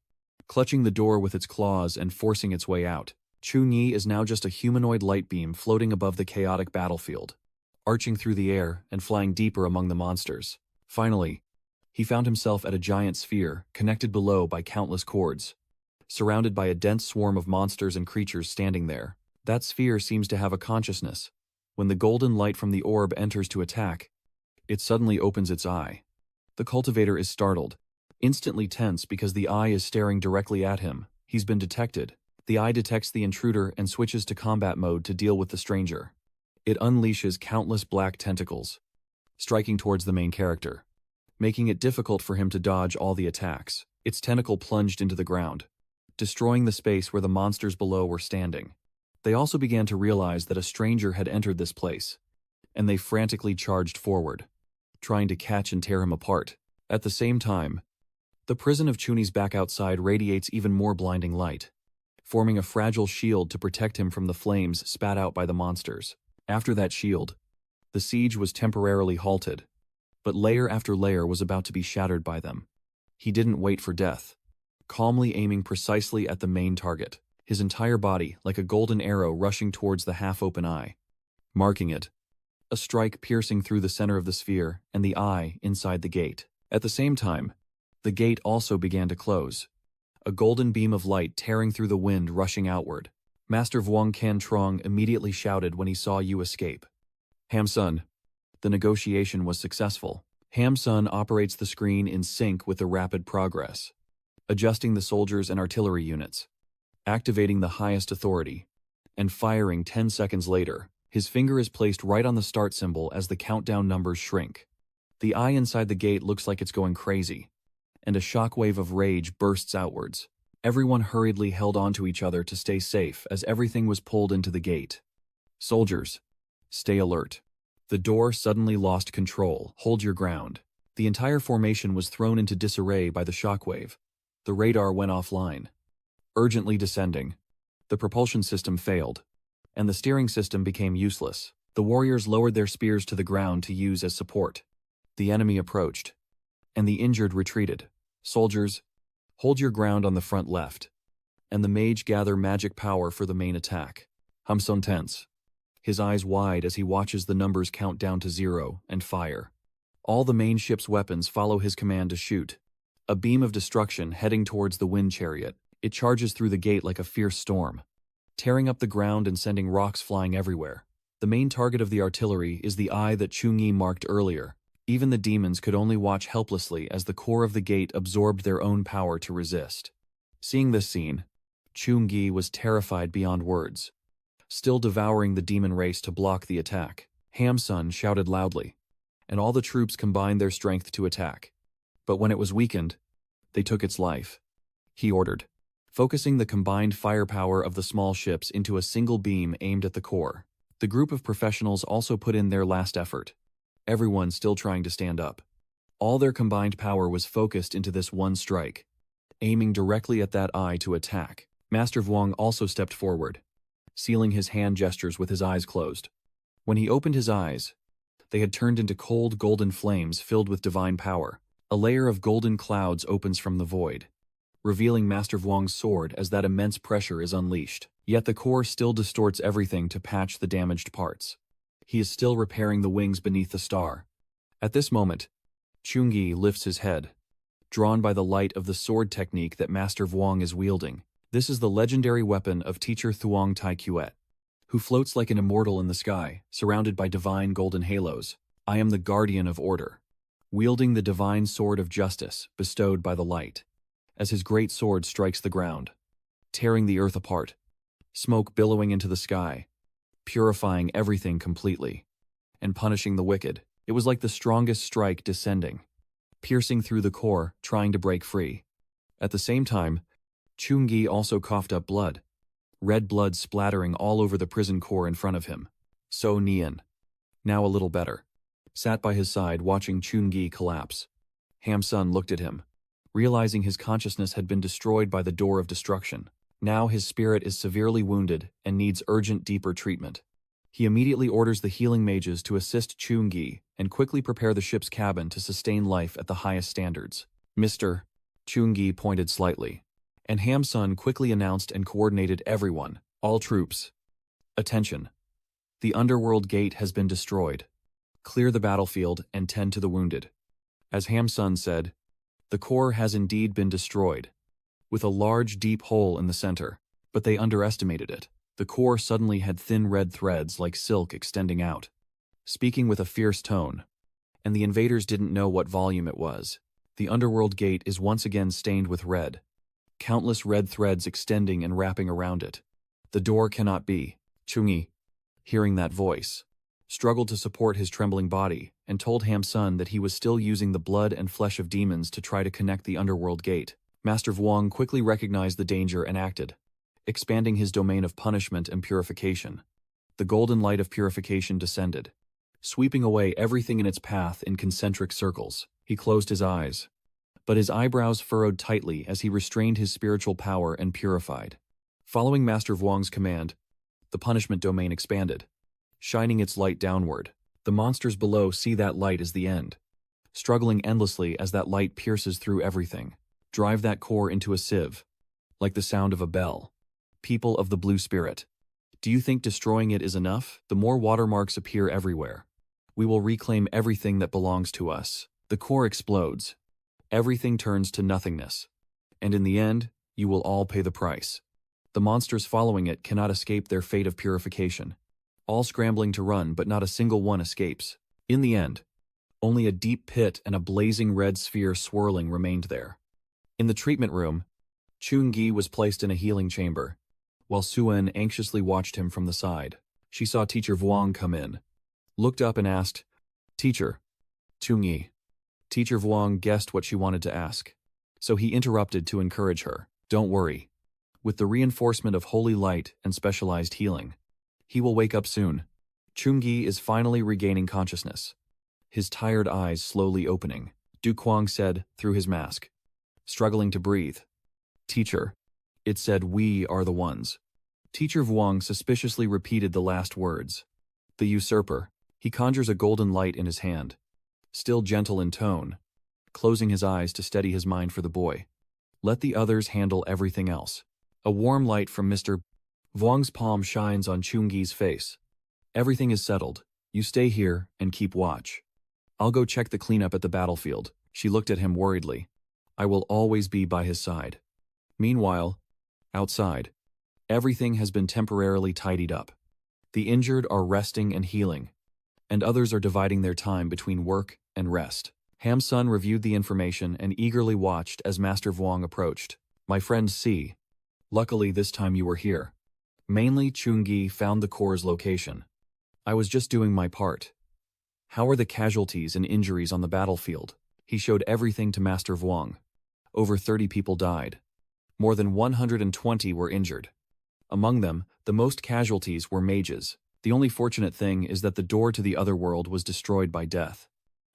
clutching the door with its claws and forcing its way out. Chun-gi is now just a humanoid light beam floating above the chaotic battlefield, arching through the air and flying deeper among the monsters. Finally, he found himself at a giant sphere, connected below by countless cords, surrounded by a dense swarm of monsters and creatures standing there. That sphere seems to have a consciousness. When the golden light from the orb enters to attack, it suddenly opens its eye. The cultivator is startled, instantly tense because the eye is staring directly at him. He's been detected. The eye detects the intruder and switches to combat mode to deal with the stranger. It unleashes countless black tentacles, striking towards the main character, making it difficult for him to dodge all the attacks. Its tentacle plunged into the ground, destroying the space where the monsters below were standing. They also began to realize that a stranger had entered this place, and they frantically charged forward, trying to catch and tear him apart. At the same time, the prison of Chuni's back outside radiates even more blinding light, forming a fragile shield to protect him from the flames spat out by the monsters. After that shield, the siege was temporarily halted, but layer after layer was about to be shattered by them. He didn't wait for death, calmly aiming precisely at the main target. his entire body like a golden arrow rushing towards the half-open eye, marking it. A strike piercing through the center of the sphere and the eye inside the gate. At the same time, the gate also began to close. A golden beam of light tearing through the wind rushing outward. Master Vuong Can Trong immediately shouted when he saw you escape. Hamsun. The negotiation was successful. Hamsun operates the screen in sync with the rapid progress, adjusting the soldiers and artillery units, activating the highest authority, and firing 10 seconds later. His finger is placed right on the start symbol as the countdown numbers shrink. The eye inside the gate looks like it's going crazy, and a shockwave of rage bursts outwards. Everyone hurriedly held onto each other to stay safe as everything was pulled into the gate. Soldiers, stay alert. The door suddenly lost control. Hold your ground. The entire formation was thrown into disarray by the shockwave. The radar went offline. Urgently descending. The propulsion system failed, and the steering system became useless. The warriors lowered their spears to the ground to use as support. The enemy approached, and the injured retreated. Soldiers, hold your ground on the front left, and the mage gather magic power for the main attack. Hamsun tense, his eyes wide as he watches the numbers count down to 0 and fire. All the main ship's weapons follow his command to shoot. A beam of destruction heading towards the wind chariot. It charges through the gate like a fierce storm, tearing up the ground and sending rocks flying everywhere. The main target of the artillery is the eye that Chungi marked earlier. Even the demons could only watch helplessly as the core of the gate absorbed their own power to resist. Seeing this scene, Chungi was terrified beyond words. Still devouring the demon race to block the attack, Hamsun shouted loudly, and all the troops combined their strength to attack. But when it was weakened, they took its life. He ordered, focusing the combined firepower of the small ships into a single beam aimed at the core. The group of professionals also put in their last effort, everyone still trying to stand up. All their combined power was focused into this one strike, aiming directly at that eye to attack. Master Vuong also stepped forward, sealing his hand gestures with his eyes closed. When he opened his eyes, they had turned into cold golden flames filled with divine power. A layer of golden clouds opens from the void, revealing Master Vuong's sword as that immense pressure is unleashed. Yet the core still distorts everything to patch the damaged parts. He is still repairing the wings beneath the star. At this moment, Chungi lifts his head, drawn by the light of the sword technique that Master Vuong is wielding. This is the legendary weapon of teacher Thuong Tai Kuet, who floats like an immortal in the sky, surrounded by divine golden halos. I am the guardian of order, wielding the divine sword of justice bestowed by the light. As his great sword strikes the ground, tearing the earth apart, smoke billowing into the sky, purifying everything completely, and punishing the wicked. It was like the strongest strike descending, piercing through the core, trying to break free. At the same time, Chungi also coughed up blood, red blood splattering all over the prison core in front of him. So Nian, now a little better, sat by his side watching Chungi collapse. Hamsun looked at him, realizing his consciousness had been destroyed by the door of destruction. Now his spirit is severely wounded and needs urgent deeper treatment. He immediately orders the healing mages to assist Chungi and quickly prepare the ship's cabin to sustain life at the highest standards. Mr. Chungi pointed slightly, and Hamsun quickly announced and coordinated everyone, all troops. Attention. The underworld gate has been destroyed. Clear the battlefield and tend to the wounded. As Hamsun said, the core has indeed been destroyed, with a large deep hole in the center, but they underestimated it. The core suddenly had thin red threads like silk extending out, speaking with a fierce tone, and the invaders didn't know what volume it was. The underworld gate is once again stained with red, countless red threads extending and wrapping around it. The door cannot be. Chungi, hearing that voice, struggled to support his trembling body and told Hamsun that he was still using the blood and flesh of demons to try to connect the underworld gate. Master Vuong quickly recognized the danger and acted, expanding his domain of punishment and purification. The golden light of purification descended, sweeping away everything in its path in concentric circles. He closed his eyes, but his eyebrows furrowed tightly as he restrained his spiritual power and purified. Following Master Vuong's command, the punishment domain expanded, shining its light downward. The monsters below see that light as the end, struggling endlessly as that light pierces through everything. Drive that core into a sieve, like the sound of a bell. People of the blue spirit. Do you think destroying it is enough? The more watermarks appear everywhere. We will reclaim everything that belongs to us. The core explodes. Everything turns to nothingness. And in the end, you will all pay the price. The monsters following it cannot escape their fate of purification. All scrambling to run, but not a single one escapes. In the end, only a deep pit and a blazing red sphere swirling remained there. In the treatment room, Chun-gi was placed in a healing chamber, while Suen anxiously watched him from the side. She saw Teacher Vuong come in, looked up and asked, "Teacher." Chun-gi. Teacher Vuong guessed what she wanted to ask, so he interrupted to encourage her. "Don't worry. With the reinforcement of holy light and specialized healing, he will wake up soon." Chun-gi is finally regaining consciousness, his tired eyes slowly opening. Du Kwang said through his mask, struggling to breathe. "Teacher." It said, "We are the ones." Teacher Vuong suspiciously repeated the last words. The usurper. He conjures a golden light in his hand, still gentle in tone, closing his eyes to steady his mind for the boy. "Let the others handle everything else." A warm light from Mr. Vuong's palm shines on Chun-gi's face. "Everything is settled. You stay here and keep watch. I'll go check the cleanup at the battlefield." She looked at him worriedly. "I will always be by his side." Meanwhile, outside, everything has been temporarily tidied up. The injured are resting and healing, and others are dividing their time between work and rest. Hamsun reviewed the information and eagerly watched as Master Vuong approached. "My friend C. Luckily this time you were here." Mainly Chun-gi found the core's location. "I was just doing my part." "How are the casualties and injuries on the battlefield?" He showed everything to Master Vuong. Over 30 people died. More than 120 were injured. Among them, the most casualties were mages. The only fortunate thing is that the door to the other world was destroyed by death,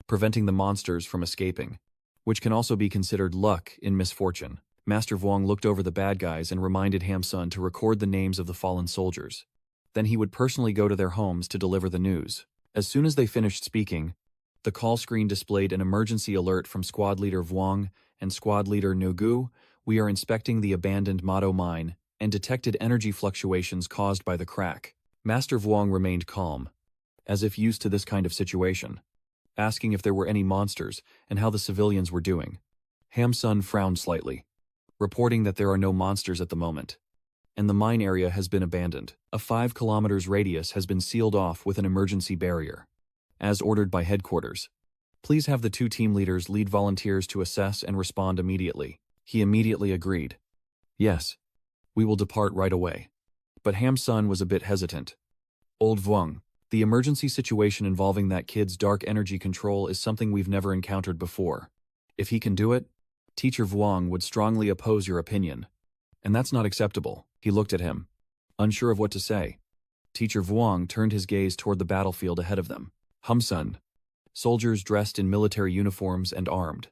preventing the monsters from escaping, which can also be considered luck in misfortune. Master Vuong looked over the bad guys and reminded Hamsun to record the names of the fallen soldiers. Then he would personally go to their homes to deliver the news. As soon as they finished speaking, the call screen displayed an emergency alert from Squad Leader Vuong and Squad Leader Nugu. "We are inspecting the abandoned Mado mine and detected energy fluctuations caused by the crack." Master Vuong remained calm, as if used to this kind of situation, asking if there were any monsters and how the civilians were doing. Hamsun frowned slightly, reporting that there are no monsters at the moment, and the mine area has been abandoned. A 5 kilometers radius has been sealed off with an emergency barrier, as ordered by headquarters. "Please have the 2 team leaders lead volunteers to assess and respond immediately." He immediately agreed. "Yes, we will depart right away." But Hamsun was a bit hesitant. "Old Vuong, the emergency situation involving that kid's dark energy control is something we've never encountered before. If he can do it, Teacher Vuong would strongly oppose your opinion. And that's not acceptable." He looked at him, unsure of what to say. Teacher Vuong turned his gaze toward the battlefield ahead of them. "Hamsun. Soldiers dressed in military uniforms and armed.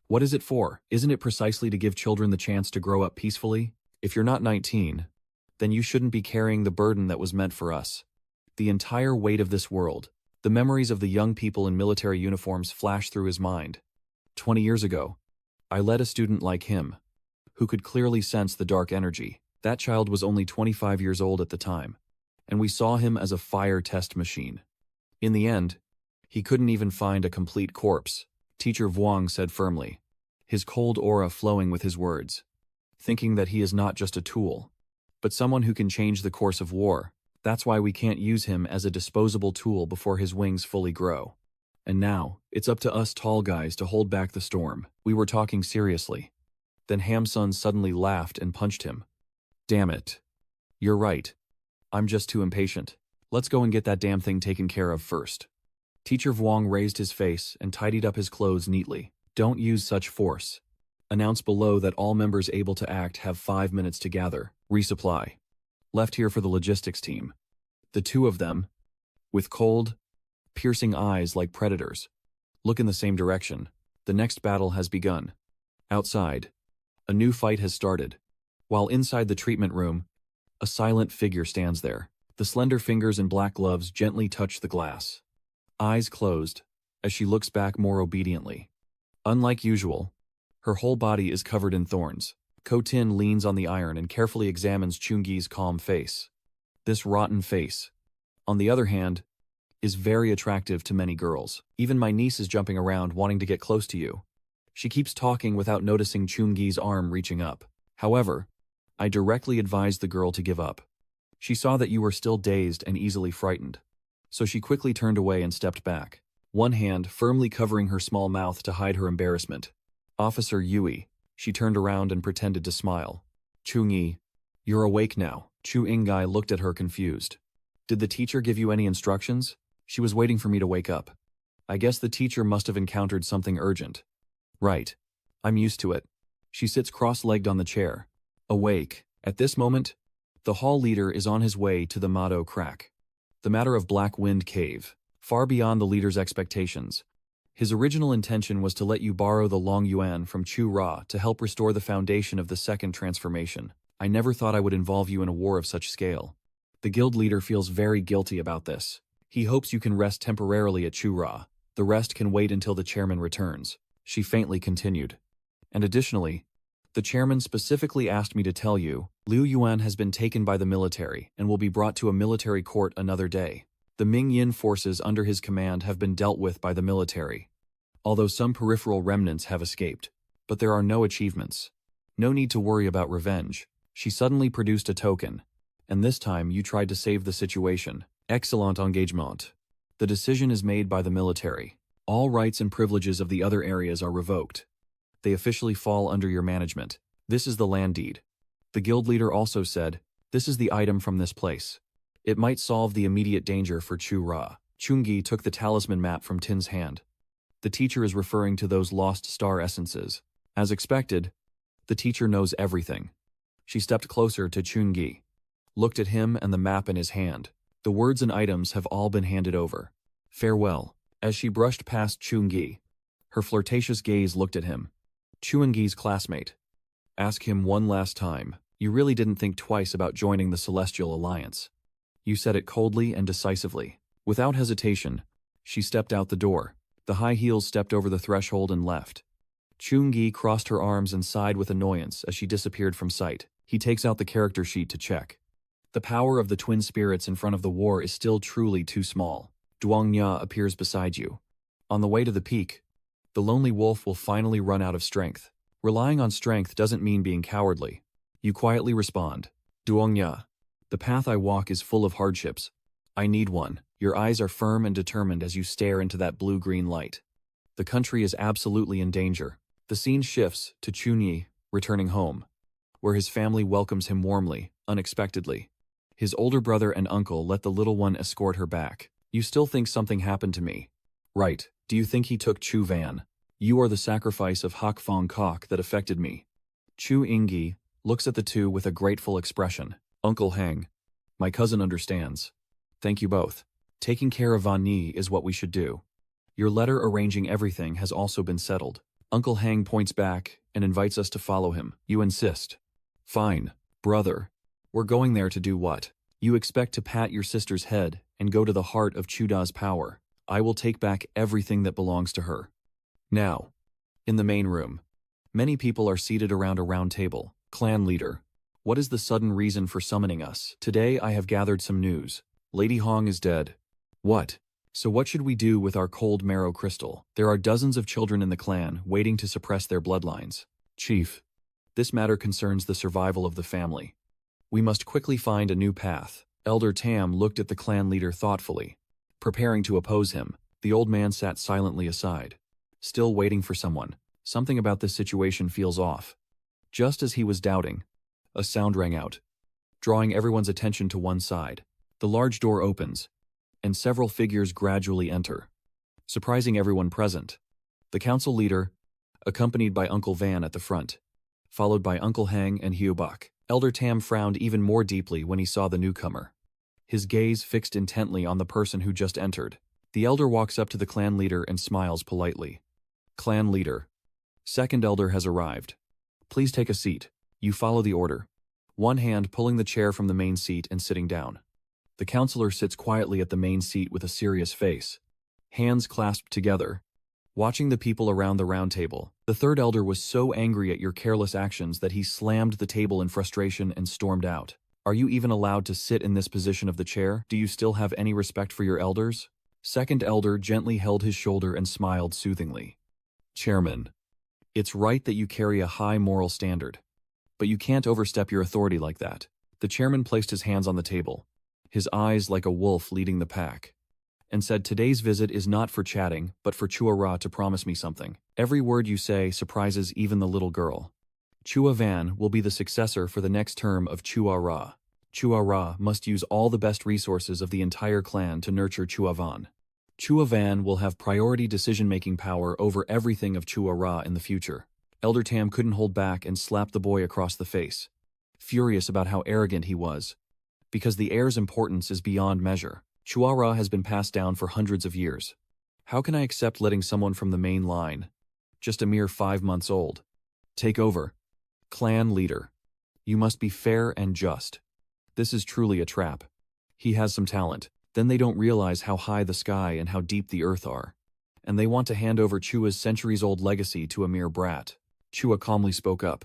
What is it for? Isn't it precisely to give children the chance to grow up peacefully? If you're not 19, then you shouldn't be carrying the burden that was meant for us. The entire weight of this world." The memories of the young people in military uniforms flashed through his mind. 20 years ago, I led a student like him, who could clearly sense the dark energy. That child was only 25 years old at the time, and we saw him as a fire test machine. In the end, he couldn't even find a complete corpse. Teacher Vuong said firmly, his cold aura flowing with his words, thinking that he is not just a tool, but someone who can change the course of war. That's why we can't use him as a disposable tool before his wings fully grow. And now, it's up to us tall guys to hold back the storm. We were talking seriously. Then Hamsun suddenly laughed and punched him. "Damn it. You're right. I'm just too impatient. Let's go and get that damn thing taken care of first." Teacher Vuong raised his face and tidied up his clothes neatly. "Don't use such force. Announce below that all members able to act have 5 minutes to gather. Resupply. Left here for the logistics team." The 2 of them, with cold, piercing eyes like predators, look in the same direction. The next battle has begun. Outside, a new fight has started. While inside the treatment room, a silent figure stands there. The slender fingers and black gloves gently touch the glass. Eyes closed, as she looks back more obediently. Unlike usual, her whole body is covered in thorns. Ko Tin leans on the iron and carefully examines Chungi's calm face. This rotten face, on the other hand, is very attractive to many girls. Even my niece is jumping around wanting to get close to you. She keeps talking without noticing Chungi's arm reaching up. However, I directly advised the girl to give up. She saw that you were still dazed and easily frightened. So she quickly turned away and stepped back, one hand firmly covering her small mouth to hide her embarrassment. Officer Yui, she turned around and pretended to smile. Chungi, you're awake now. Chu Ingai looked at her confused. Did the teacher give you any instructions? She was waiting for me to wake up. I guess the teacher must have encountered something urgent. Right. I'm used to it. She sits cross-legged on the chair. Awake. At this moment, the hall leader is on his way to the Mado crack. The matter of Black Wind Cave, far beyond the leader's expectations. His original intention was to let you borrow the Long Yuan from Chu Ra to help restore the foundation of the second transformation. I never thought I would involve you in a war of such scale. The guild leader feels very guilty about this. He hopes you can rest temporarily at Chu Ra. The rest can wait until the chairman returns. She faintly continued. And additionally, the chairman specifically asked me to tell you, Liu Yuan has been taken by the military and will be brought to a military court another day. The Ming Yin forces under his command have been dealt with by the military, although some peripheral remnants have escaped. But there are no achievements. No need to worry about revenge. She suddenly produced a token, and this time you tried to save the situation. Excellent engagement. The decision is made by the military. All rights and privileges of the other areas are revoked. They officially fall under your management. This is the land deed. The guild leader also said, this is the item from this place. It might solve the immediate danger for Chu Ra. Chungi took the talisman map from Tin's hand. The teacher is referring to those lost star essences. As expected, the teacher knows everything. She stepped closer to Chungi, looked at him and the map in his hand. The words and items have all been handed over. Farewell. As she brushed past Chungi, her flirtatious gaze looked at him. Chungi's classmate. Ask him one last time. You really didn't think twice about joining the Celestial Alliance. You said it coldly and decisively. Without hesitation, she stepped out the door. The high heels stepped over the threshold and left. Chungi crossed her arms and sighed with annoyance as she disappeared from sight. He takes out the character sheet to check. The power of the twin spirits in front of the war is still truly too small. Duangnya appears beside you. On the way to the peak, the lonely wolf will finally run out of strength. Relying on strength doesn't mean being cowardly. You quietly respond. Duangnya, the path I walk is full of hardships. I need one. Your eyes are firm and determined as you stare into that blue-green light. The country is absolutely in danger. The scene shifts to Chunyi returning home, where his family welcomes him warmly, unexpectedly. His older brother and uncle let the little one escort her back. You still think something happened to me? Right. Do you think he took Chu Van? You are the sacrifice of Hak Fong Kok that affected me. Chu Ingyi looks at the two with a grateful expression. Uncle Hang, my cousin understands. Thank you both. Taking care of Van Ni is what we should do. Your letter arranging everything has also been settled. Uncle Hang points back and invites us to follow him. You insist. Fine, brother. We're going there to do what? You expect to pat your sister's head and go to the heart of Chuda's power. I will take back everything that belongs to her. Now, in the main room, many people are seated around a round table. Clan leader, what is the sudden reason for summoning us? Today I have gathered some news. Lady Hong is dead. What? So what should we do with our cold marrow crystal? There are dozens of children in the clan waiting to suppress their bloodlines. Chief, this matter concerns the survival of the family. We must quickly find a new path. Elder Tam looked at the clan leader thoughtfully. Preparing to oppose him, the old man sat silently aside, still waiting for someone. Something about this situation feels off. Just as he was doubting, a sound rang out, drawing everyone's attention to one side. The large door opens, and several figures gradually enter, surprising everyone present. The council leader, accompanied by Uncle Van at the front, followed by Uncle Hang and Hyobak. Elder Tam frowned even more deeply when he saw the newcomer, his gaze fixed intently on the person who just entered. The elder walks up to the clan leader and smiles politely. Clan leader. Second elder has arrived. Please take a seat. You follow the order. One hand pulling the chair from the main seat and sitting down. The counselor sits quietly at the main seat with a serious face. Hands clasped together, Watching the people around the round table, the third elder was so angry at your careless actions that he slammed the table in frustration and stormed out. Are you even allowed to sit in this position of the chair? Do you still have any respect for your elders? Second elder gently held his shoulder and smiled soothingly. Chairman, it's right that you carry a high moral standard, but you can't overstep your authority like that. The chairman placed his hands on the table, his eyes like a wolf leading the pack, and said, today's visit is not for chatting, but for Chua-Ra to promise me something. Every word you say surprises even the little girl. Chua-Van will be the successor for the next term of Chua-Ra. Chua-Ra must use all the best resources of the entire clan to nurture Chua-Van. Chua-Van will have priority decision-making power over everything of Chua-Ra in the future. Elder Tam couldn't hold back and slapped the boy across the face, furious about how arrogant he was, because the heir's importance is beyond measure. Chua-Ra has been passed down for hundreds of years. How can I accept letting someone from the main line, just a mere 5 months old, take over? Clan leader, you must be fair and just. This is truly a trap. He has some talent. Then they don't realize how high the sky and how deep the earth are, and they want to hand over Chua's centuries-old legacy to a mere brat. Chua calmly spoke up.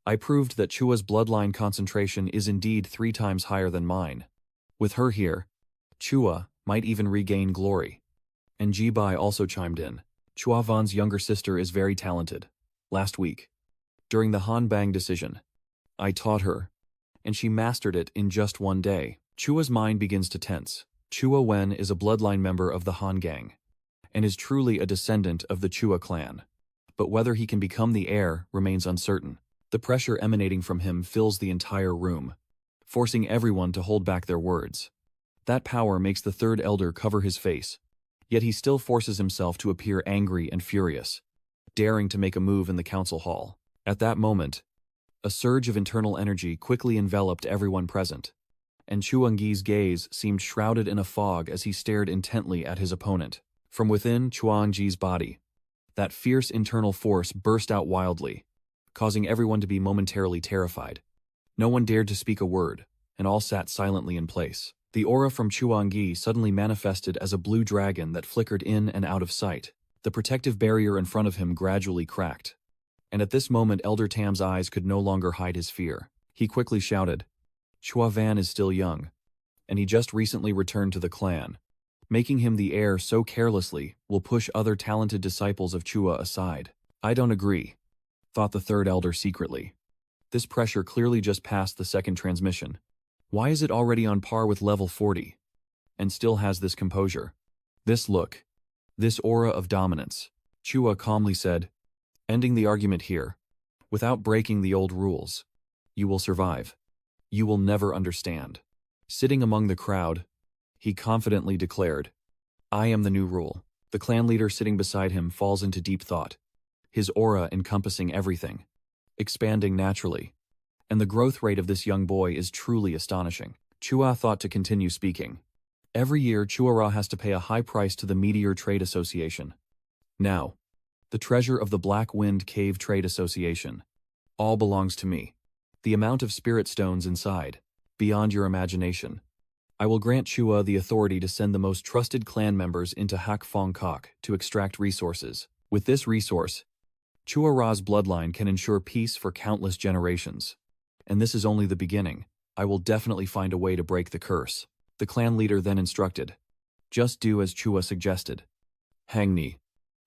I proved that Chua's bloodline concentration is indeed 3 times higher than mine. With her here, Chua might even regain glory. And Ji-Bai also chimed in. Chua-Van's younger sister is very talented. Last week, during the Han Bang decision, I taught her, and she mastered it in just 1 day. Chua's mind begins to tense. Chua Wen is a bloodline member of the Han Gang, and is truly a descendant of the Chua clan. But whether he can become the heir remains uncertain. The pressure emanating from him fills the entire room, forcing everyone to hold back their words. That power makes the third elder cover his face, yet he still forces himself to appear angry and furious, daring to make a move in the council hall. At that moment, a surge of internal energy quickly enveloped everyone present, and Chuangyi's gaze seemed shrouded in a fog as he stared intently at his opponent. From within Chuangyi's body, that fierce internal force burst out wildly, causing everyone to be momentarily terrified. No one dared to speak a word, and all sat silently in place. The aura from Chuangyi suddenly manifested as a blue dragon that flickered in and out of sight. The protective barrier in front of him gradually cracked, and at this moment Elder Tam's eyes could no longer hide his fear. He quickly shouted, Chua-Van is still young, and he just recently returned to the clan. Making him the heir so carelessly will push other talented disciples of Chua aside. I don't agree, thought the third elder secretly. This pressure clearly just passed the second transmission. Why is it already on par with level 40, and still has this composure? This look, this aura of dominance, Chua calmly said, ending the argument here, without breaking the old rules. You will survive. You will never understand. Sitting among the crowd, he confidently declared, I am the new rule. The clan leader sitting beside him falls into deep thought, his aura encompassing everything, expanding naturally. And the growth rate of this young boy is truly astonishing. Chua thought to continue speaking. Every year, Chua-Ra has to pay a high price to the Meteor Trade Association. Now, the treasure of the Black Wind Cave Trade Association all belongs to me. The amount of spirit stones inside, beyond your imagination. I will grant Chua the authority to send the most trusted clan members into Hak Fong Kok to extract resources. With this resource, Chua-Ra's bloodline can ensure peace for countless generations. And this is only the beginning. I will definitely find a way to break the curse. The clan leader then instructed. Just do as Chua suggested. Hang Ni.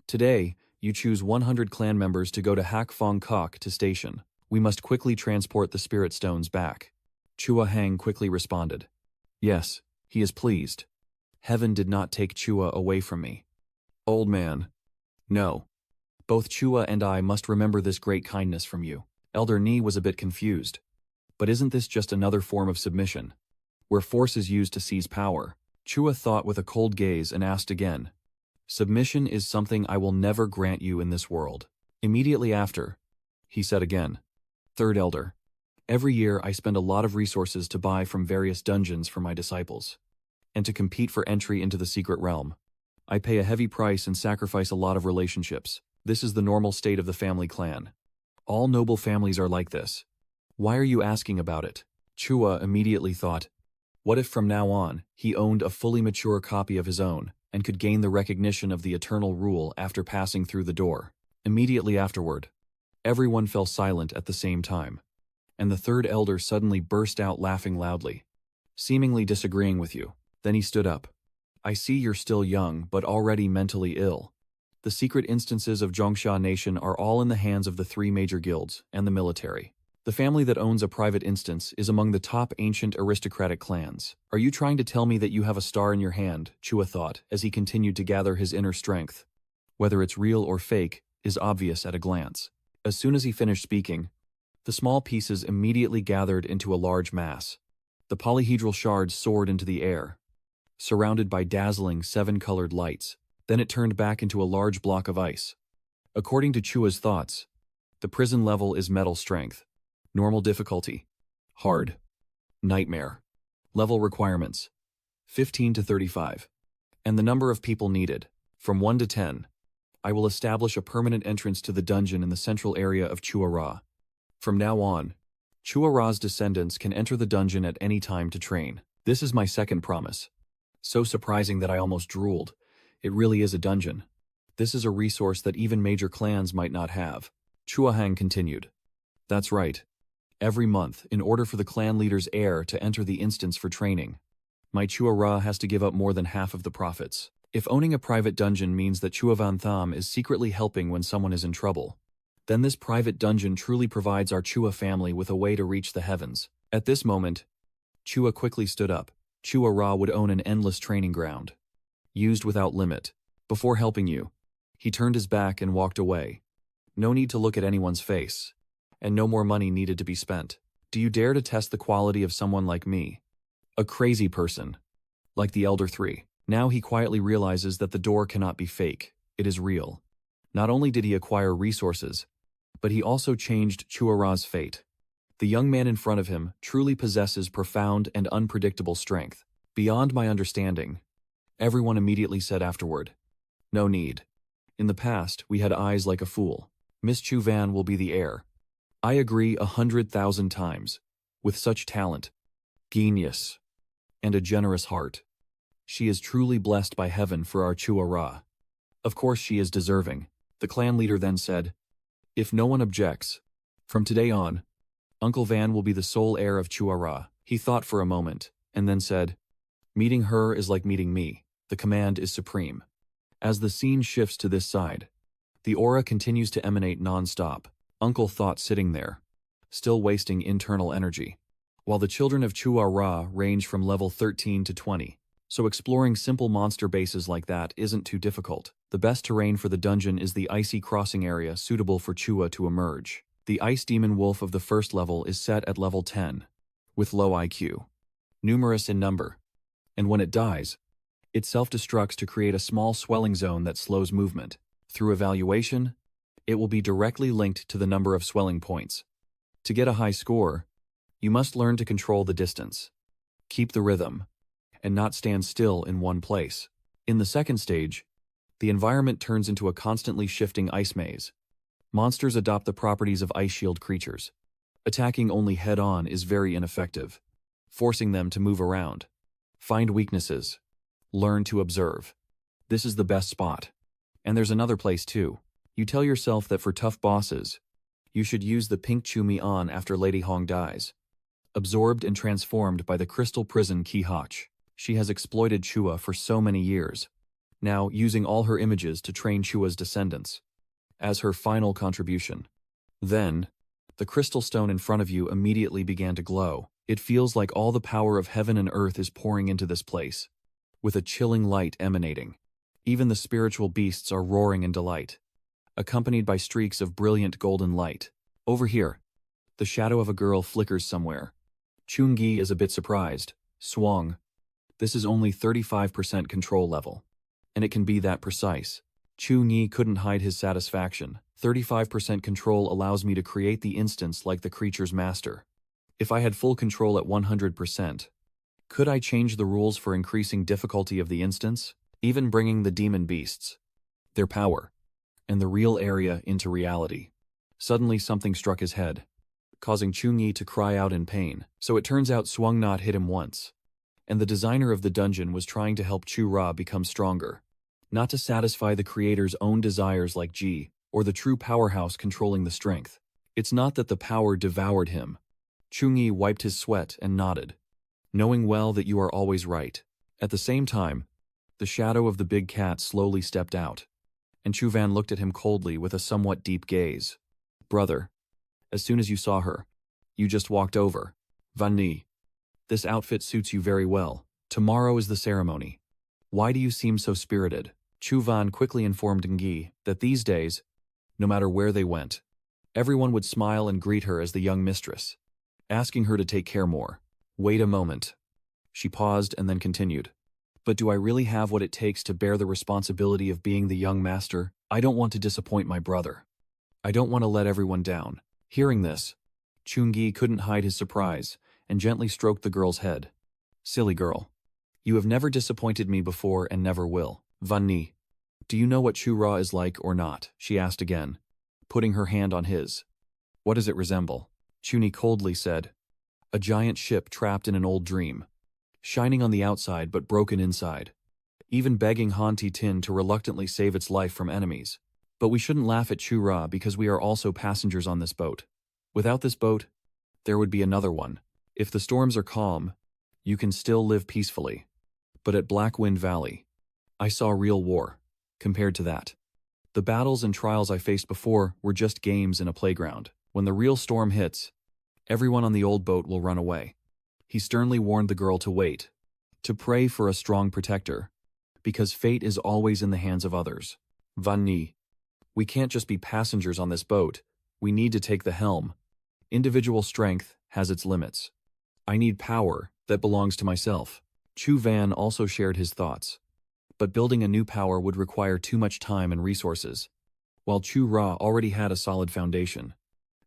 Today, you choose 100 clan members to go to Hak Fong Kok to station. We must quickly transport the spirit stones back. Chua Hang quickly responded. Yes, he is pleased. Heaven did not take Chua away from me. Old man. No. Both Chua and I must remember this great kindness from you. Elder Ni was a bit confused. But isn't this just another form of submission, where force is used to seize power? Chua thought with a cold gaze and asked again. Submission is something I will never grant you in this world. Immediately after, he said again. Third elder. Every year I spend a lot of resources to buy from various dungeons for my disciples, and to compete for entry into the secret realm. I pay a heavy price and sacrifice a lot of relationships. This is the normal state of the family clan. All noble families are like this. Why are you asking about it? Chua immediately thought, what if from now on, he owned a fully mature copy of his own, and could gain the recognition of the eternal rule after passing through the door. Immediately afterward, everyone fell silent at the same time, and the third elder suddenly burst out laughing loudly, seemingly disagreeing with you. Then he stood up. I see you're still young, but already mentally ill. The secret instances of Zhongsha Nation are all in the hands of the 3 major guilds and the military. The family that owns a private instance is among the top ancient aristocratic clans. Are you trying to tell me that you have a star in your hand? Chua thought, as he continued to gather his inner strength. Whether it's real or fake is obvious at a glance. As soon as he finished speaking, the small pieces immediately gathered into a large mass. The polyhedral shards soared into the air, surrounded by dazzling 7-colored lights. Then it turned back into a large block of ice. According to Chua's thoughts, the prison level is metal strength. Normal difficulty. Hard. Nightmare. Level requirements. 15 to 35. And the number of people needed. From 1 to 10. I will establish a permanent entrance to the dungeon in the central area of Chua-Ra. From now on, Chua-Ra's descendants can enter the dungeon at any time to train. This is my second promise. So surprising that I almost drooled. It really is a dungeon. This is a resource that even major clans might not have. Chuahang continued. That's right. Every month, in order for the clan leader's heir to enter the instance for training, my Chua-Ra has to give up more than half of the profits. If owning a private dungeon means that Chua-Van Tham is secretly helping when someone is in trouble, then this private dungeon truly provides our Chua family with a way to reach the heavens. At this moment, Chua quickly stood up. Chua-Ra would own an endless training ground, used without limit. Before helping you, he turned his back and walked away. No need to look at anyone's face, and no more money needed to be spent. Do you dare to test the quality of someone like me? A crazy person, like the Elder Three. Now he quietly realizes that the door cannot be fake, it is real. Not only did he acquire resources, but he also changed Chua-Ra's fate. The young man in front of him truly possesses profound and unpredictable strength. Beyond my understanding, everyone immediately said afterward. No need. In the past, we had eyes like a fool. Miss Chu Van will be the heir. I agree 100,000 times. With such talent, genius, and a generous heart, she is truly blessed by heaven for our Chua-Ra. Of course she is deserving. The clan leader then said, if no one objects, from today on, Uncle Van will be the sole heir of Chua-Ra. He thought for a moment, and then said, meeting her is like meeting me. The command is supreme. As the scene shifts to this side, the aura continues to emanate non-stop. Uncle thought sitting there, still wasting internal energy, while the children of Chua-Ra range from level 13 to 20. So exploring simple monster bases like that isn't too difficult. The best terrain for the dungeon is the icy crossing area suitable for Chua to emerge. The Ice Demon Wolf of the first level is set at level 10, with low IQ, numerous in number, and when it dies, it self-destructs to create a small swelling zone that slows movement. Through evaluation, it will be directly linked to the number of swelling points. To get a high score, you must learn to control the distance, keep the rhythm, and not stand still in one place. In the second stage, the environment turns into a constantly shifting ice maze. Monsters adopt the properties of ice shield creatures. Attacking only head-on is very ineffective, forcing them to move around. Find weaknesses. Learn to observe. This is the best spot. And there's another place too. You tell yourself that for tough bosses, you should use the pink Chumi on after Lady Hong dies. Absorbed and transformed by the crystal prison Ki Hach, she has exploited Chua for so many years, now using all her images to train Chua's descendants, as her final contribution. Then, the crystal stone in front of you immediately began to glow. It feels like all the power of heaven and earth is pouring into this place, with a chilling light emanating. Even the spiritual beasts are roaring in delight, accompanied by streaks of brilliant golden light. Over here, the shadow of a girl flickers somewhere. Chungi is a bit surprised. Swung. This is only 35% control level, and it can be that precise. Chu-Ni couldn't hide his satisfaction. 35% control allows me to create the instance like the creature's master. If I had full control at 100%, could I change the rules for increasing difficulty of the instance? Even bringing the demon beasts, their power, and the real area into reality. Suddenly something struck his head, causing Chungi to cry out in pain. So it turns out Swung Not hit him once, and the designer of the dungeon was trying to help Chu-Ra become stronger. not to satisfy the creator's own desires like G, or the true powerhouse controlling the strength. It's not that the power devoured him. Chungi wiped his sweat and nodded, knowing well that you are always right. At the same time, the shadow of the big cat slowly stepped out, and Chuvan looked at him coldly with a somewhat deep gaze. Brother, as soon as you saw her, you just walked over. Van Ni, this outfit suits you very well. Tomorrow is the ceremony. Why do you seem so spirited? Chuvan quickly informed Ngi that these days, no matter where they went, everyone would smile and greet her as the young mistress, asking her to take care more. Wait a moment. She paused and then continued. But do I really have what it takes to bear the responsibility of being the young master? I don't want to disappoint my brother. I don't want to let everyone down. Hearing this, Chungi couldn't hide his surprise and gently stroked the girl's head. Silly girl. You have never disappointed me before and never will. Van Ni, do you know what Chura is like or not? She asked again, putting her hand on his. What does it resemble? Chuni coldly said. A giant ship trapped in an old dream, shining on the outside but broken inside, even begging Hanti Tin to reluctantly save its life from enemies. But we shouldn't laugh at Chura because we are also passengers on this boat. Without this boat, there would be another one. If the storms are calm, you can still live peacefully. But at Black Wind Valley, I saw real war. Compared to that, the battles and trials I faced before were just games in a playground. When the real storm hits, everyone on the old boat will run away. He sternly warned the girl to wait, to pray for a strong protector, because fate is always in the hands of others. Van Ni, we can't just be passengers on this boat. We need to take the helm. Individual strength has its limits. I need power that belongs to myself. Chu Van also shared his thoughts. But building a new power would require too much time and resources, while Chu Ra already had a solid foundation,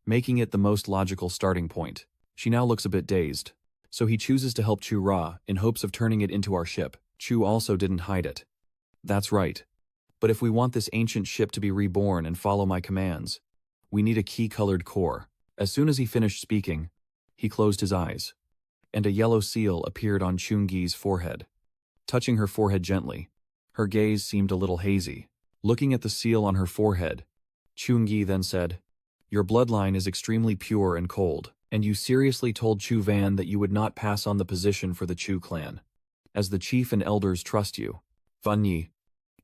making it the most logical starting point. She now looks a bit dazed, so he chooses to help Chu Ra in hopes of turning it into our ship. Chu also didn't hide it. That's right. But if we want this ancient ship to be reborn and follow my commands, we need a key-colored core. As soon as he finished speaking, he closed his eyes, and a yellow seal appeared on Chungi's forehead. Touching her forehead gently, her gaze seemed a little hazy. Looking at the seal on her forehead, Chungi then said, Your bloodline is extremely pure and cold, and you seriously told Chu Van that you would not pass on the position for the Chu clan, as the chief and elders trust you. Van Yi,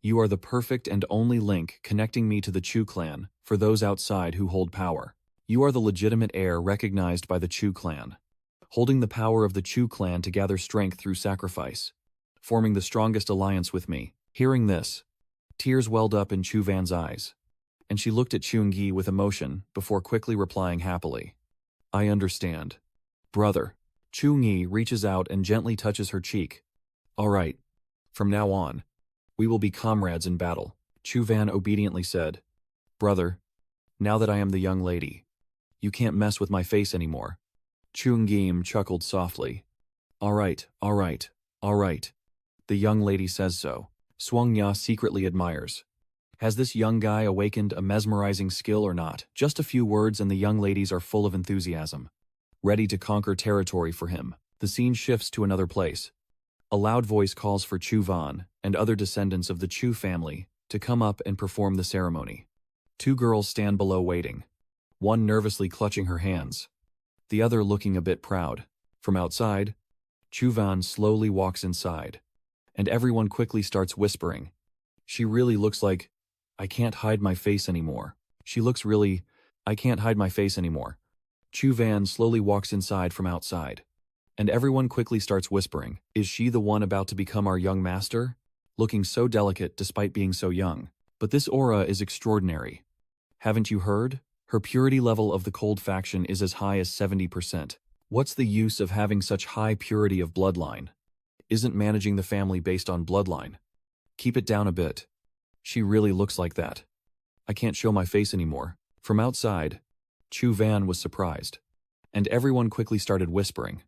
you are the perfect and only link connecting me to the Chu clan for those outside who hold power. You are the legitimate heir recognized by the Chu clan, holding the power of the Chu clan to gather strength through sacrifice, forming the strongest alliance with me. Hearing this, tears welled up in Chu Van's eyes, and she looked at Chungi with emotion before quickly replying happily. I understand. Brother. Chungi reaches out and gently touches her cheek. All right. From now on, we will be comrades in battle. Chu Van obediently said. Brother, now that I am the young lady, you can't mess with my face anymore. Chungi chuckled softly. All right, all right, all right. The young lady says so. Swung Ya secretly admires. Has this young guy awakened a mesmerizing skill or not? Just a few words and the young ladies are full of enthusiasm, ready to conquer territory for him. The scene shifts to another place. A loud voice calls for Chu Van and other descendants of the Chu family to come up and perform the ceremony. Two girls stand below waiting, one nervously clutching her hands, the other looking a bit proud. From outside, Chu Van slowly walks inside, and everyone quickly starts whispering. She really looks like, I can't hide my face anymore. She looks really, I can't hide my face anymore. Chu Van slowly walks inside from outside, and everyone quickly starts whispering. Is she the one about to become our young master? Looking so delicate despite being so young. But this aura is extraordinary. Haven't you heard? Her purity level of the cold faction is as high as 70%. What's the use of having such high purity of bloodline? Isn't managing the family based on bloodline? Keep it down a bit. She really looks like that. I can't show my face anymore. From outside, Chu Van was surprised, and everyone quickly started whispering.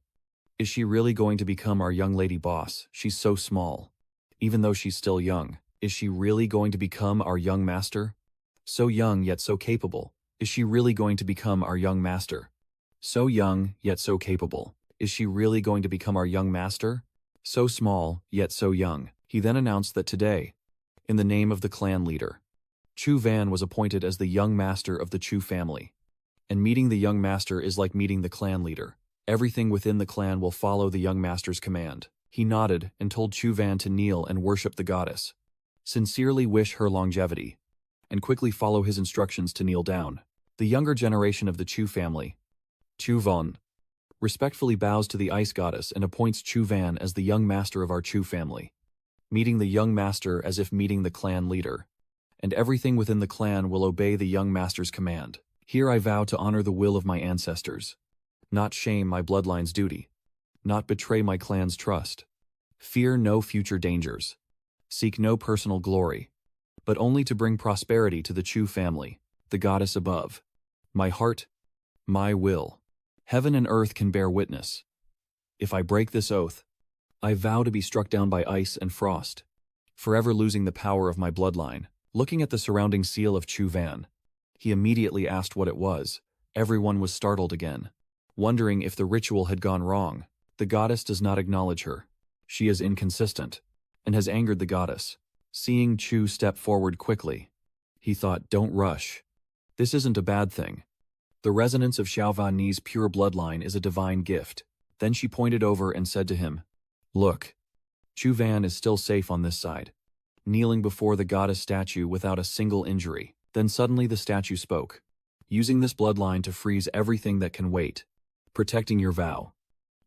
Is she really going to become our young lady boss? She's so small. Even though she's still young, is she really going to become our young master? So young yet so capable. Is she really going to become our young master? So young yet so capable. Is she really going to become our young master? So small yet so young. He then announced that today, In the name of the clan leader, Chu Van was appointed as the young master of the Chu family. And meeting the young master is like meeting the clan leader. Everything within the clan will follow the young master's command. He nodded and told Chu Van to kneel and worship the goddess. Sincerely wish her longevity, and quickly follow his instructions to kneel down. The younger generation of the Chu family, Chu Van, respectfully bows to the ice goddess and appoints Chu Van as the young master of our Chu family. Meeting the young master as if meeting the clan leader. And everything within the clan will obey the young master's command. Here I vow to honor the will of my ancestors, not shame my bloodline's duty, not betray my clan's trust, fear no future dangers, seek no personal glory, but only to bring prosperity to the Chu family, the goddess above. My heart, my will. Heaven and earth can bear witness. If I break this oath, I vow to be struck down by ice and frost, forever losing the power of my bloodline. Looking at the surrounding seal of Chu Van, he immediately asked what it was. Everyone was startled again, wondering if the ritual had gone wrong. The goddess does not acknowledge her. She is inconsistent, and has angered the goddess. Seeing Chu step forward quickly, he thought, don't rush. This isn't a bad thing. The resonance of Xiaovani's pure bloodline is a divine gift. Then she pointed over and said to him, look, Chu Van is still safe on this side, kneeling before the goddess statue without a single injury. Then suddenly the statue spoke, using this bloodline to freeze everything that can wait, protecting your vow.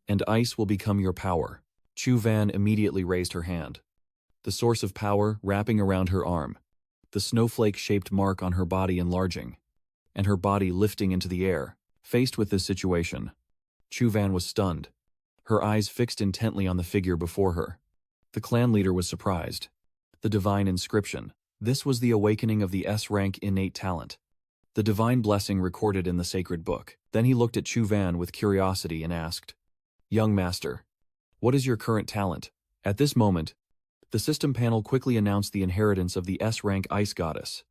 And ice will become your power. Chu Van immediately raised her hand, the source of power wrapping around her arm, the snowflake-shaped mark on her body enlarging, and her body lifting into the air. Faced with this situation, Chu Van was stunned, her eyes fixed intently on the figure before her. The clan leader was surprised. The divine inscription. This was the awakening of the S-rank innate talent, the divine blessing recorded in the sacred book. Then he looked at Chu Van with curiosity and asked, young master, what is your current talent? At this moment, the system panel quickly announced the inheritance of the S-rank ice goddess.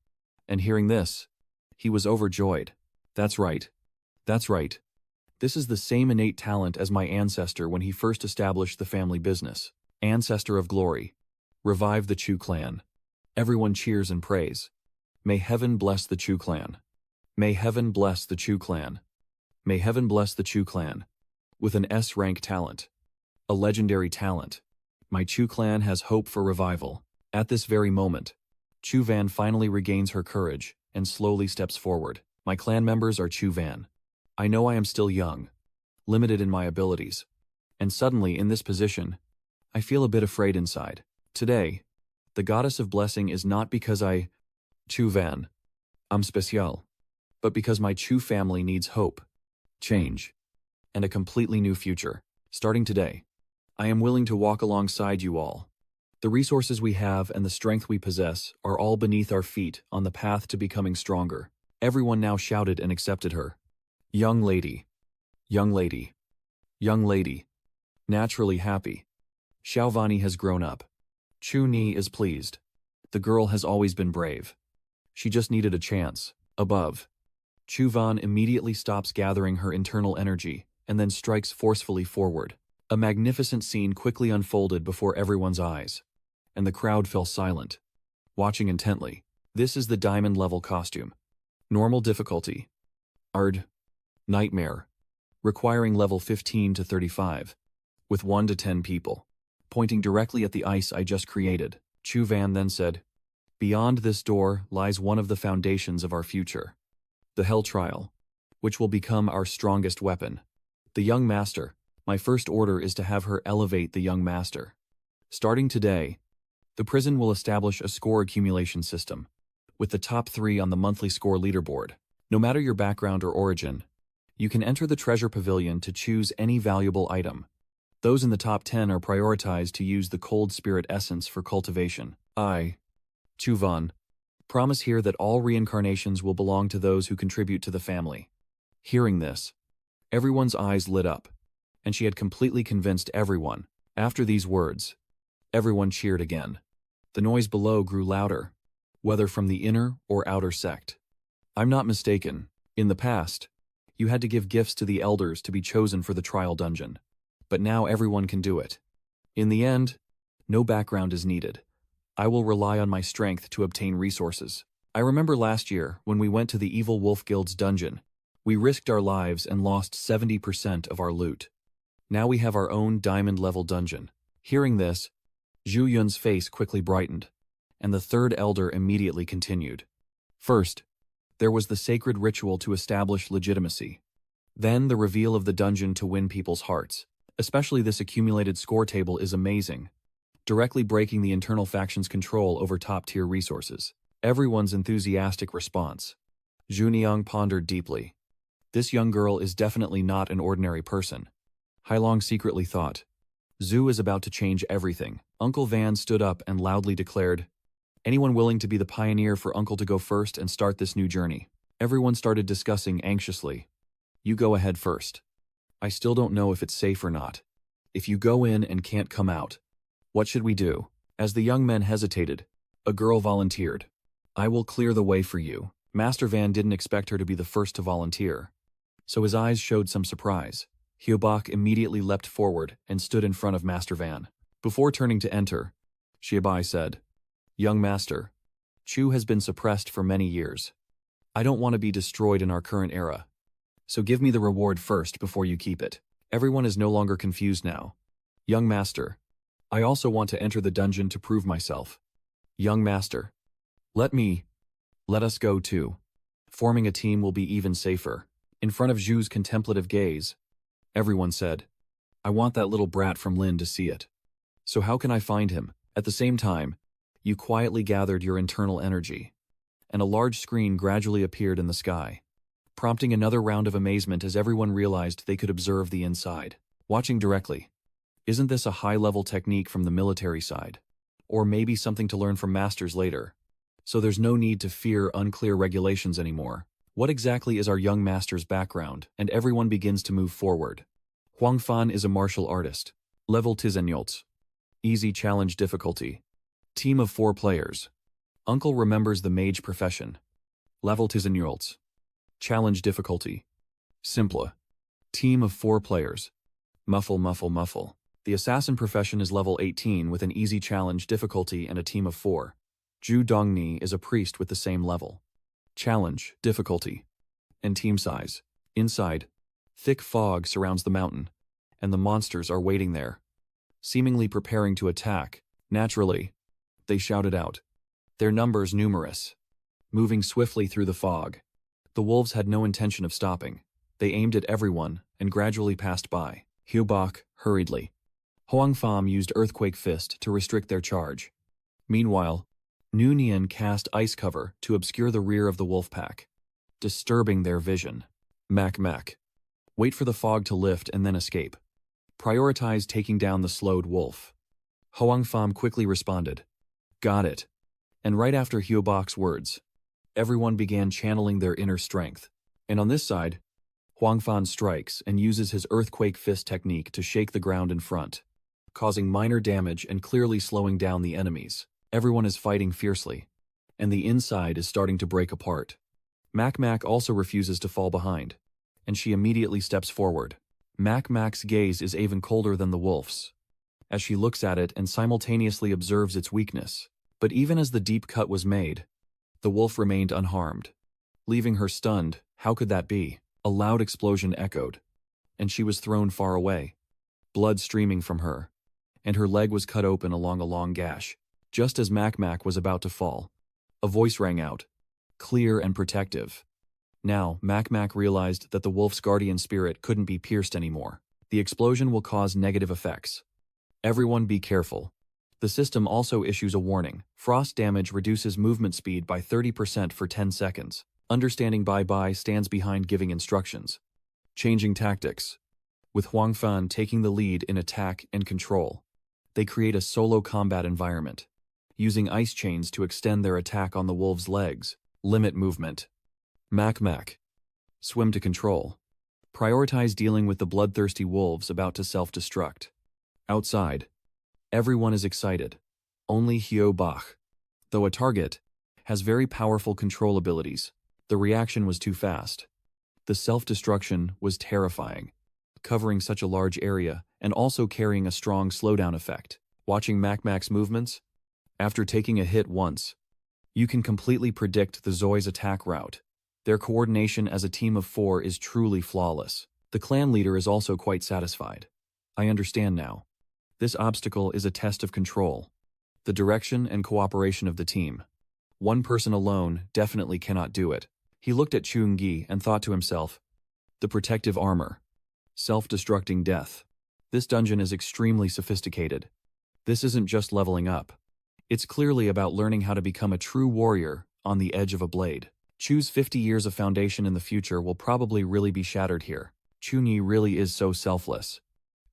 And hearing this, he was overjoyed. That's right. That's right. This is the same innate talent as my ancestor when he first established the family business. Ancestor of glory. Revive the Chu clan. Everyone cheers and prays. May heaven bless the Chu clan. May heaven bless the Chu clan. May heaven bless the Chu clan. With an S-rank talent. A legendary talent. My Chu clan has hope for revival. At this very moment, Chu Van finally regains her courage and slowly steps forward. My clan members are Chu Van. I know I am still young, limited in my abilities, and suddenly in this position, I feel a bit afraid inside. Today, the goddess of blessing is not because Chu Van, I'm special, but because my Chu family needs hope, change, and a completely new future. Starting today, I am willing to walk alongside you all. The resources we have and the strength we possess are all beneath our feet on the path to becoming stronger. Everyone now shouted and accepted her. Young lady, young lady, young lady. Naturally happy. Xiaovani has grown up. Chu Ni is pleased. The girl has always been brave. She just needed a chance. Above. Chu Van immediately stops gathering her internal energy and then strikes forcefully forward. A magnificent scene quickly unfolded before everyone's eyes, and the crowd fell silent, watching intently. This is the diamond-level costume. Normal difficulty. Ard. Nightmare. Requiring level 15 to 35. With 1 to 10 people. Pointing directly at the ice I just created, Chu Van then said, beyond this door lies one of the foundations of our future. The Hell Trial, which will become our strongest weapon. The young master. My first order is to have her elevate the young master. Starting today, the prison will establish a score accumulation system, with the top 3 on the monthly score leaderboard. No matter your background or origin, you can enter the treasure pavilion to choose any valuable item. Those in the top 10 are prioritized to use the cold spirit essence for cultivation. I, Chu Van, promise here that all reincarnations will belong to those who contribute to the family. Hearing this, everyone's eyes lit up, and she had completely convinced everyone. After these words, everyone cheered again. The noise below grew louder, whether from the inner or outer sect. I'm not mistaken. In the past, you had to give gifts to the elders to be chosen for the trial dungeon. But now everyone can do it. In the end, no background is needed. I will rely on my strength to obtain resources. I remember last year when we went to the Evil Wolf Guild's dungeon. We risked our lives and lost 70% of our loot. Now we have our own diamond-level dungeon. Hearing this, Zhu Yun's face quickly brightened, and the third elder immediately continued. First, there was the sacred ritual to establish legitimacy. Then the reveal of the dungeon to win people's hearts. Especially this accumulated score table is amazing, directly breaking the internal faction's control over top-tier resources. Everyone's enthusiastic response. Zhu Niang pondered deeply. This young girl is definitely not an ordinary person. Hailong secretly thought. Zhu is about to change everything. Uncle Van stood up and loudly declared, anyone willing to be the pioneer for Uncle to go first and start this new journey? Everyone started discussing anxiously. You go ahead first. I still don't know if it's safe or not. If you go in and can't come out, what should we do? As the young men hesitated, a girl volunteered. I will clear the way for you. Master Van didn't expect her to be the first to volunteer, so his eyes showed some surprise. Hyobak immediately leapt forward and stood in front of Master Van. Before turning to enter, Xiaobai said, Young Master, Chu has been suppressed for many years. I don't want to be destroyed in our current era. So give me the reward first before you keep it. Everyone is no longer confused now. Young Master, I also want to enter the dungeon to prove myself. Young Master, let us go too. Forming a team will be even safer. In front of Zhu's contemplative gaze, everyone said, I want that little brat from Lin to see it. So how can I find him? At the same time, you quietly gathered your internal energy, and a large screen gradually appeared in the sky, prompting another round of amazement as everyone realized they could observe the inside. Watching directly. Isn't this a high-level technique from the military side? Or maybe something to learn from masters later? So there's no need to fear unclear regulations anymore. What exactly is our young master's background? And everyone begins to move forward. Huang Fan is a martial artist. Level Tizenyolts. Easy challenge difficulty. Team of 4 players. Uncle remembers the mage profession. Level Tizenyolts. Challenge difficulty. Simple. Team of 4 players. Muffle, muffle, muffle. The assassin profession is level 18 with an easy challenge difficulty and a team of 4. Zhu Dongni is a priest with the same level. Challenge, difficulty, and team size. Inside, thick fog surrounds the mountain, and the monsters are waiting there, seemingly preparing to attack. Naturally, they shouted out, their numbers numerous. Moving swiftly through the fog, the wolves had no intention of stopping. They aimed at everyone and gradually passed by. Hyobak, hurriedly. Huang Fam used Earthquake Fist to restrict their charge. Meanwhile, Nunian cast Ice Cover to obscure the rear of the wolf pack, disturbing their vision. Mac. Wait for the fog to lift and then escape. Prioritize taking down the slowed wolf. Huang Fam quickly responded. Got it. And right after Hyobak's words, everyone began channeling their inner strength. And on this side, Huang Fan strikes and uses his Earthquake Fist technique to shake the ground in front, causing minor damage and clearly slowing down the enemies. Everyone is fighting fiercely, and the inside is starting to break apart. Mac also refuses to fall behind, and she immediately steps forward. Mac's gaze is even colder than the wolf's, as she looks at it and simultaneously observes its weakness. But even as the deep cut was made, the wolf remained unharmed, leaving her stunned. How could that be? A loud explosion echoed, and she was thrown far away, blood streaming from her, and her leg was cut open along a long gash. Just as Mac was about to fall, a voice rang out, clear and protective. Now, Mac realized that the wolf's guardian spirit couldn't be pierced anymore. The explosion will cause negative effects. Everyone be careful. The system also issues a warning. Frost damage reduces movement speed by 30% for 10 seconds. Understanding Bye stands behind giving instructions. Changing tactics. With Huang Fan taking the lead in attack and control, they create a solo combat environment, using ice chains to extend their attack on the wolves' legs. Limit movement. Mac. Swim to control. Prioritize dealing with the bloodthirsty wolves about to self-destruct. Outside, everyone is excited. Only Hyobak, though a target, has very powerful control abilities. The reaction was too fast. The self-destruction was terrifying, covering such a large area and also carrying a strong slowdown effect. Watching Mac's movements, After taking a hit once, you can completely predict the Zoi's attack route. Their coordination as a team of 4 is truly flawless. The clan leader is also quite satisfied. I understand now. This obstacle is a test of control, the direction and cooperation of the team. One person alone definitely cannot do it. He looked at Chun-Gi and thought to himself, the protective armor. Self-destructing death. This dungeon is extremely sophisticated. This isn't just leveling up. It's clearly about learning how to become a true warrior on the edge of a blade. Chu's 50 years of foundation in the future will probably really be shattered here. Chun-Yi really is so selfless.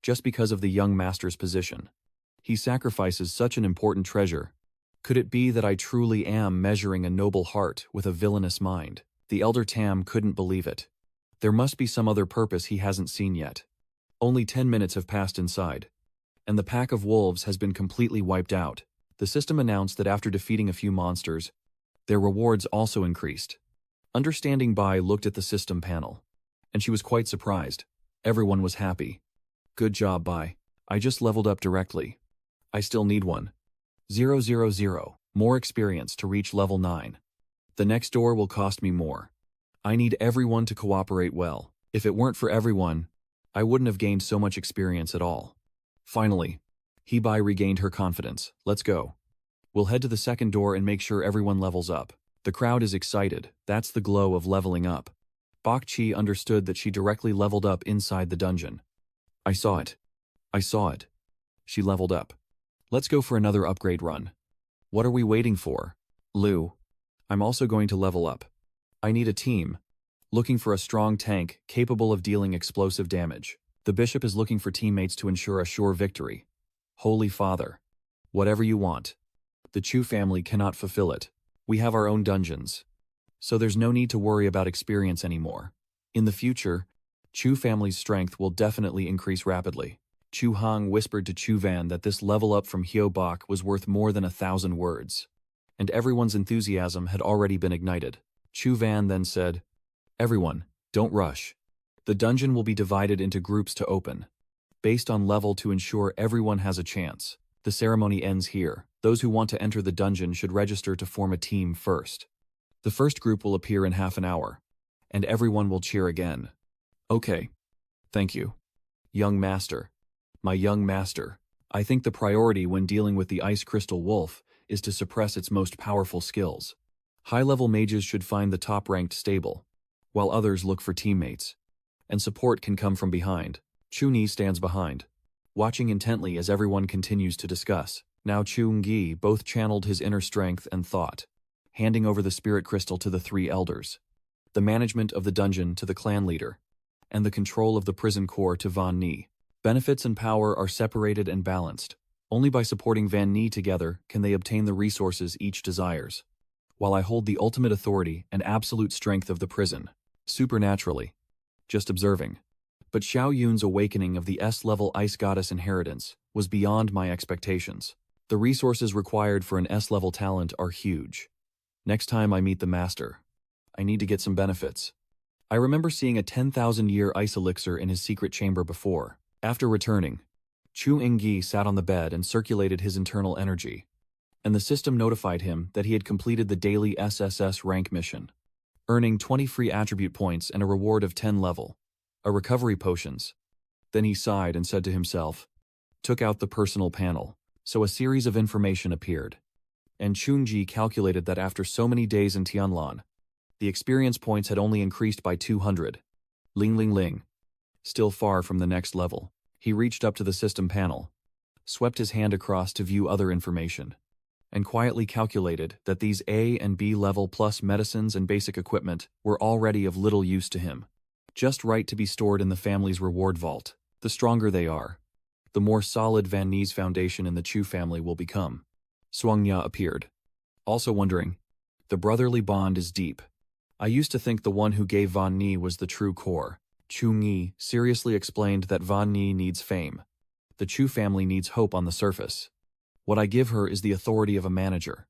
Just because of the young master's position. He sacrifices such an important treasure. Could it be that I truly am measuring a noble heart with a villainous mind? The elder Tam couldn't believe it. There must be some other purpose he hasn't seen yet. Only 10 minutes have passed inside, and the pack of wolves has been completely wiped out. The system announced that after defeating a few monsters, their rewards also increased. Understanding Bai looked at the system panel, and she was quite surprised. Everyone was happy. Good job, Bai. I just leveled up directly. I still need 1,000 more experience to reach level 9. The next door will cost me more. I need everyone to cooperate well. If it weren't for everyone, I wouldn't have gained so much experience at all. Finally, Bai regained her confidence. Let's go. We'll head to the second door and make sure everyone levels up. The crowd is excited. That's the glow of leveling up. Bak Chi understood that she directly leveled up inside the dungeon. I saw it. She leveled up. Let's go for another upgrade run. What are we waiting for? Lu. I'm also going to level up. I need a team. Looking for a strong tank capable of dealing explosive damage. The bishop is looking for teammates to ensure a sure victory. Holy Father. Whatever you want. The Chu family cannot fulfill it. We have our own dungeons. So there's no need to worry about experience anymore. In the future, Chu family's strength will definitely increase rapidly. Chu Hong whispered to Chu Van that this level up from Hyo Bak was worth more than 1,000 words. And everyone's enthusiasm had already been ignited. Chu Van then said, everyone, don't rush. The dungeon will be divided into groups to open, based on level to ensure everyone has a chance. The ceremony ends here. Those who want to enter the dungeon should register to form a team first. The first group will appear in half an hour, and everyone will cheer again. Okay. Thank you. Young Master. My young master. I think the priority when dealing with the Ice Crystal Wolf is to suppress its most powerful skills. High-level mages should find the top-ranked stable, while others look for teammates. And support can come from behind. Chun-Yi stands behind, watching intently as everyone continues to discuss. Now Chun-Gi both channeled his inner strength and thought, handing over the spirit crystal to the 3 elders, the management of the dungeon to the clan leader, and the control of the prison core to Van Ni. Benefits and power are separated and balanced. Only by supporting Van Ni together can they obtain the resources each desires. While I hold the ultimate authority and absolute strength of the prison, supernaturally, just observing. But Xiao Yun's awakening of the S-level Ice Goddess inheritance was beyond my expectations. The resources required for an S-level talent are huge. Next time I meet the master, I need to get some benefits. I remember seeing a 10,000-year ice elixir in his secret chamber before. After returning, Chu Ingyi sat on the bed and circulated his internal energy, and the system notified him that he had completed the daily SSS rank mission, earning 20 free attribute points and a reward of 10 level, recovery potions. Then he sighed and said to himself, took out the personal panel, so a series of information appeared, and Chunji calculated that after so many days in Tianlan, the experience points had only increased by 200. Ling Ling Ling. Still far from the next level. He reached up to the system panel, swept his hand across to view other information, and quietly calculated that these A and B level plus medicines and basic equipment were already of little use to him. Just right to be stored in the family's reward vault. The stronger they are, the more solid Van Ni's foundation in the Chu family will become. Suangya appeared, also wondering, the brotherly bond is deep. I used to think the one who gave Van Ni was the true core. Chu Ngi seriously explained that Van Ni needs fame. The Chu family needs hope on the surface. What I give her is the authority of a manager.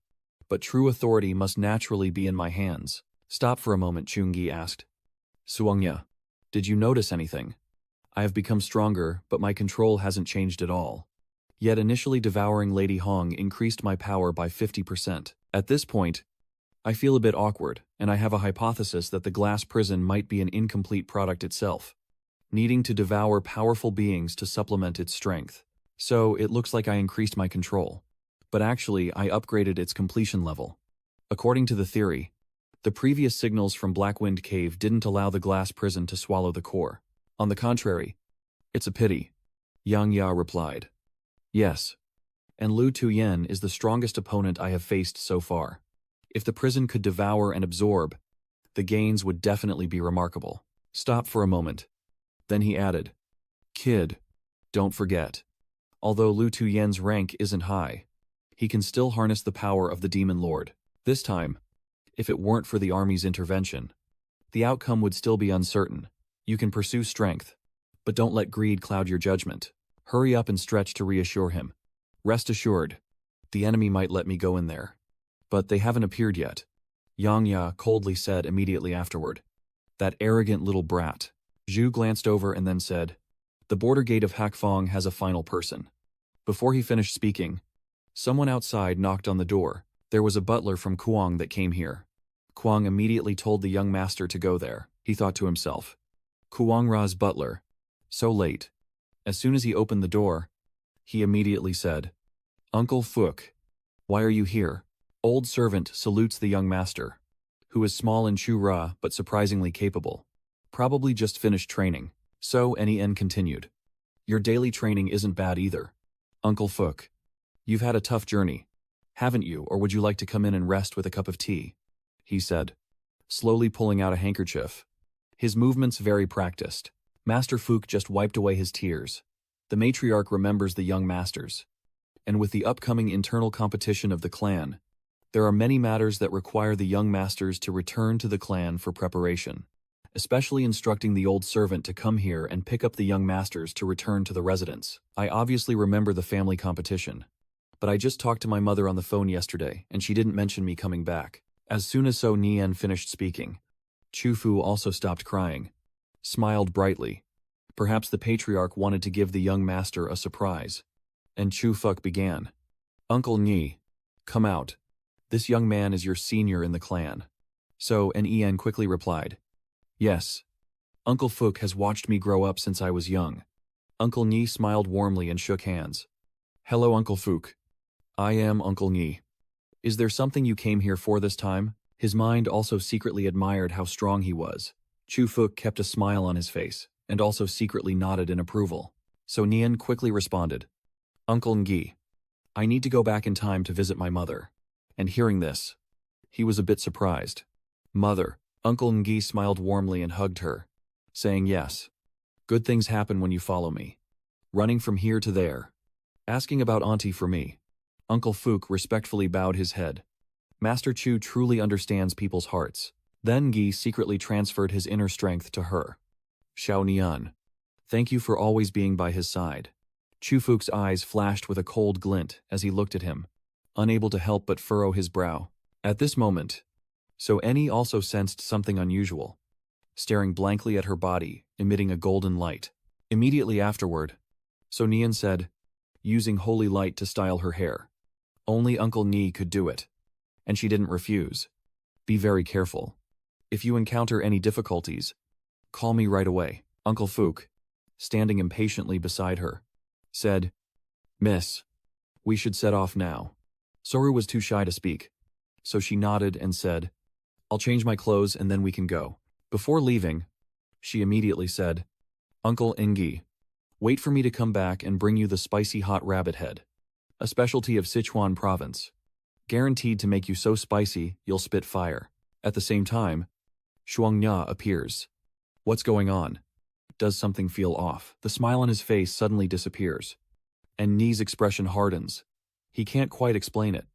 But true authority must naturally be in my hands. Stop for a moment, Chungi asked. Suangya, did you notice anything? I have become stronger, but my control hasn't changed at all. Yet initially devouring Lady Hong increased my power by 50%. At this point, I feel a bit awkward, and I have a hypothesis that the glass prison might be an incomplete product itself, needing to devour powerful beings to supplement its strength. So it looks like I increased my control. But actually, I upgraded its completion level. According to the theory, the previous signals from Blackwind Cave didn't allow the glass prison to swallow the core. On the contrary, it's a pity. Yang Ya replied. Yes. And Lu Tuyen is the strongest opponent I have faced so far. If the prison could devour and absorb, the gains would definitely be remarkable. Stop for a moment. Then he added, Kid, don't forget. Although Lu Tuyen's rank isn't high, he can still harness the power of the Demon Lord. This time, if it weren't for the army's intervention, the outcome would still be uncertain. You can pursue strength, but don't let greed cloud your judgment. Hurry up and stretch to reassure him. Rest assured, the enemy might let me go in there. But they haven't appeared yet. Yang Ya coldly said immediately afterward. That arrogant little brat. Zhu glanced over and then said, The border gate of Hakfong has a final person. Before he finished speaking, someone outside knocked on the door. There was a butler from Kuang that came here. Kuang immediately told the young master to go there. He thought to himself, Kuang Ra's butler. So late. As soon as he opened the door, he immediately said, Uncle Fook, why are you here? Old servant salutes the young master, who is small in Chu Ra but surprisingly capable. Probably just finished training. So Nen continued. Your daily training isn't bad either. Uncle Fook, you've had a tough journey, haven't you, or would you like to come in and rest with a cup of tea? He said, slowly pulling out a handkerchief. His movements very practiced. Master Fook just wiped away his tears. The matriarch remembers the young masters. And with the upcoming internal competition of the clan, there are many matters that require the young masters to return to the clan for preparation, especially instructing the old servant to come here and pick up the young masters to return to the residence. I obviously remember the family competition, but I just talked to my mother on the phone yesterday, and she didn't mention me coming back. As soon as So Nien finished speaking, Chu Fu also stopped crying, smiled brightly. Perhaps the patriarch wanted to give the young master a surprise. And Chu Fuk began. Uncle Nyi, come out. This young man is your senior in the clan. So Nen quickly replied, Yes. Uncle Fook has watched me grow up since I was young. Uncle Nyi smiled warmly and shook hands. Hello, Uncle Fook. I am Uncle Nyi. Is there something you came here for this time? His mind also secretly admired how strong he was. Chu Fook kept a smile on his face, and also secretly nodded in approval. So Nien quickly responded, Uncle Ngi, I need to go back in time to visit my mother. And hearing this, he was a bit surprised. Mother, Uncle Ngi smiled warmly and hugged her, saying yes. Good things happen when you follow me. Running from here to there. Asking about Auntie for me. Uncle Fook respectfully bowed his head. Master Chu truly understands people's hearts. Then Ngi secretly transferred his inner strength to her. Xiao Nian, thank you for always being by his side. Chu Fook's eyes flashed with a cold glint as he looked at him, unable to help but furrow his brow. At this moment, So Eni also sensed something unusual, staring blankly at her body, emitting a golden light. Immediately afterward, So Nian said, using holy light to style her hair. Only Uncle Ni could do it, and she didn't refuse. Be very careful. If you encounter any difficulties, call me right away. Uncle Fook, standing impatiently beside her, said, Miss, we should set off now. Soru was too shy to speak, so she nodded and said, I'll change my clothes and then we can go. Before leaving, she immediately said, Uncle Ingi, wait for me to come back and bring you the spicy hot rabbit head, a specialty of Sichuan province, guaranteed to make you so spicy you'll spit fire. At the same time, Shuangnya appears. What's going on? Does something feel off? The smile on his face suddenly disappears, and Ni's expression hardens. He can't quite explain it,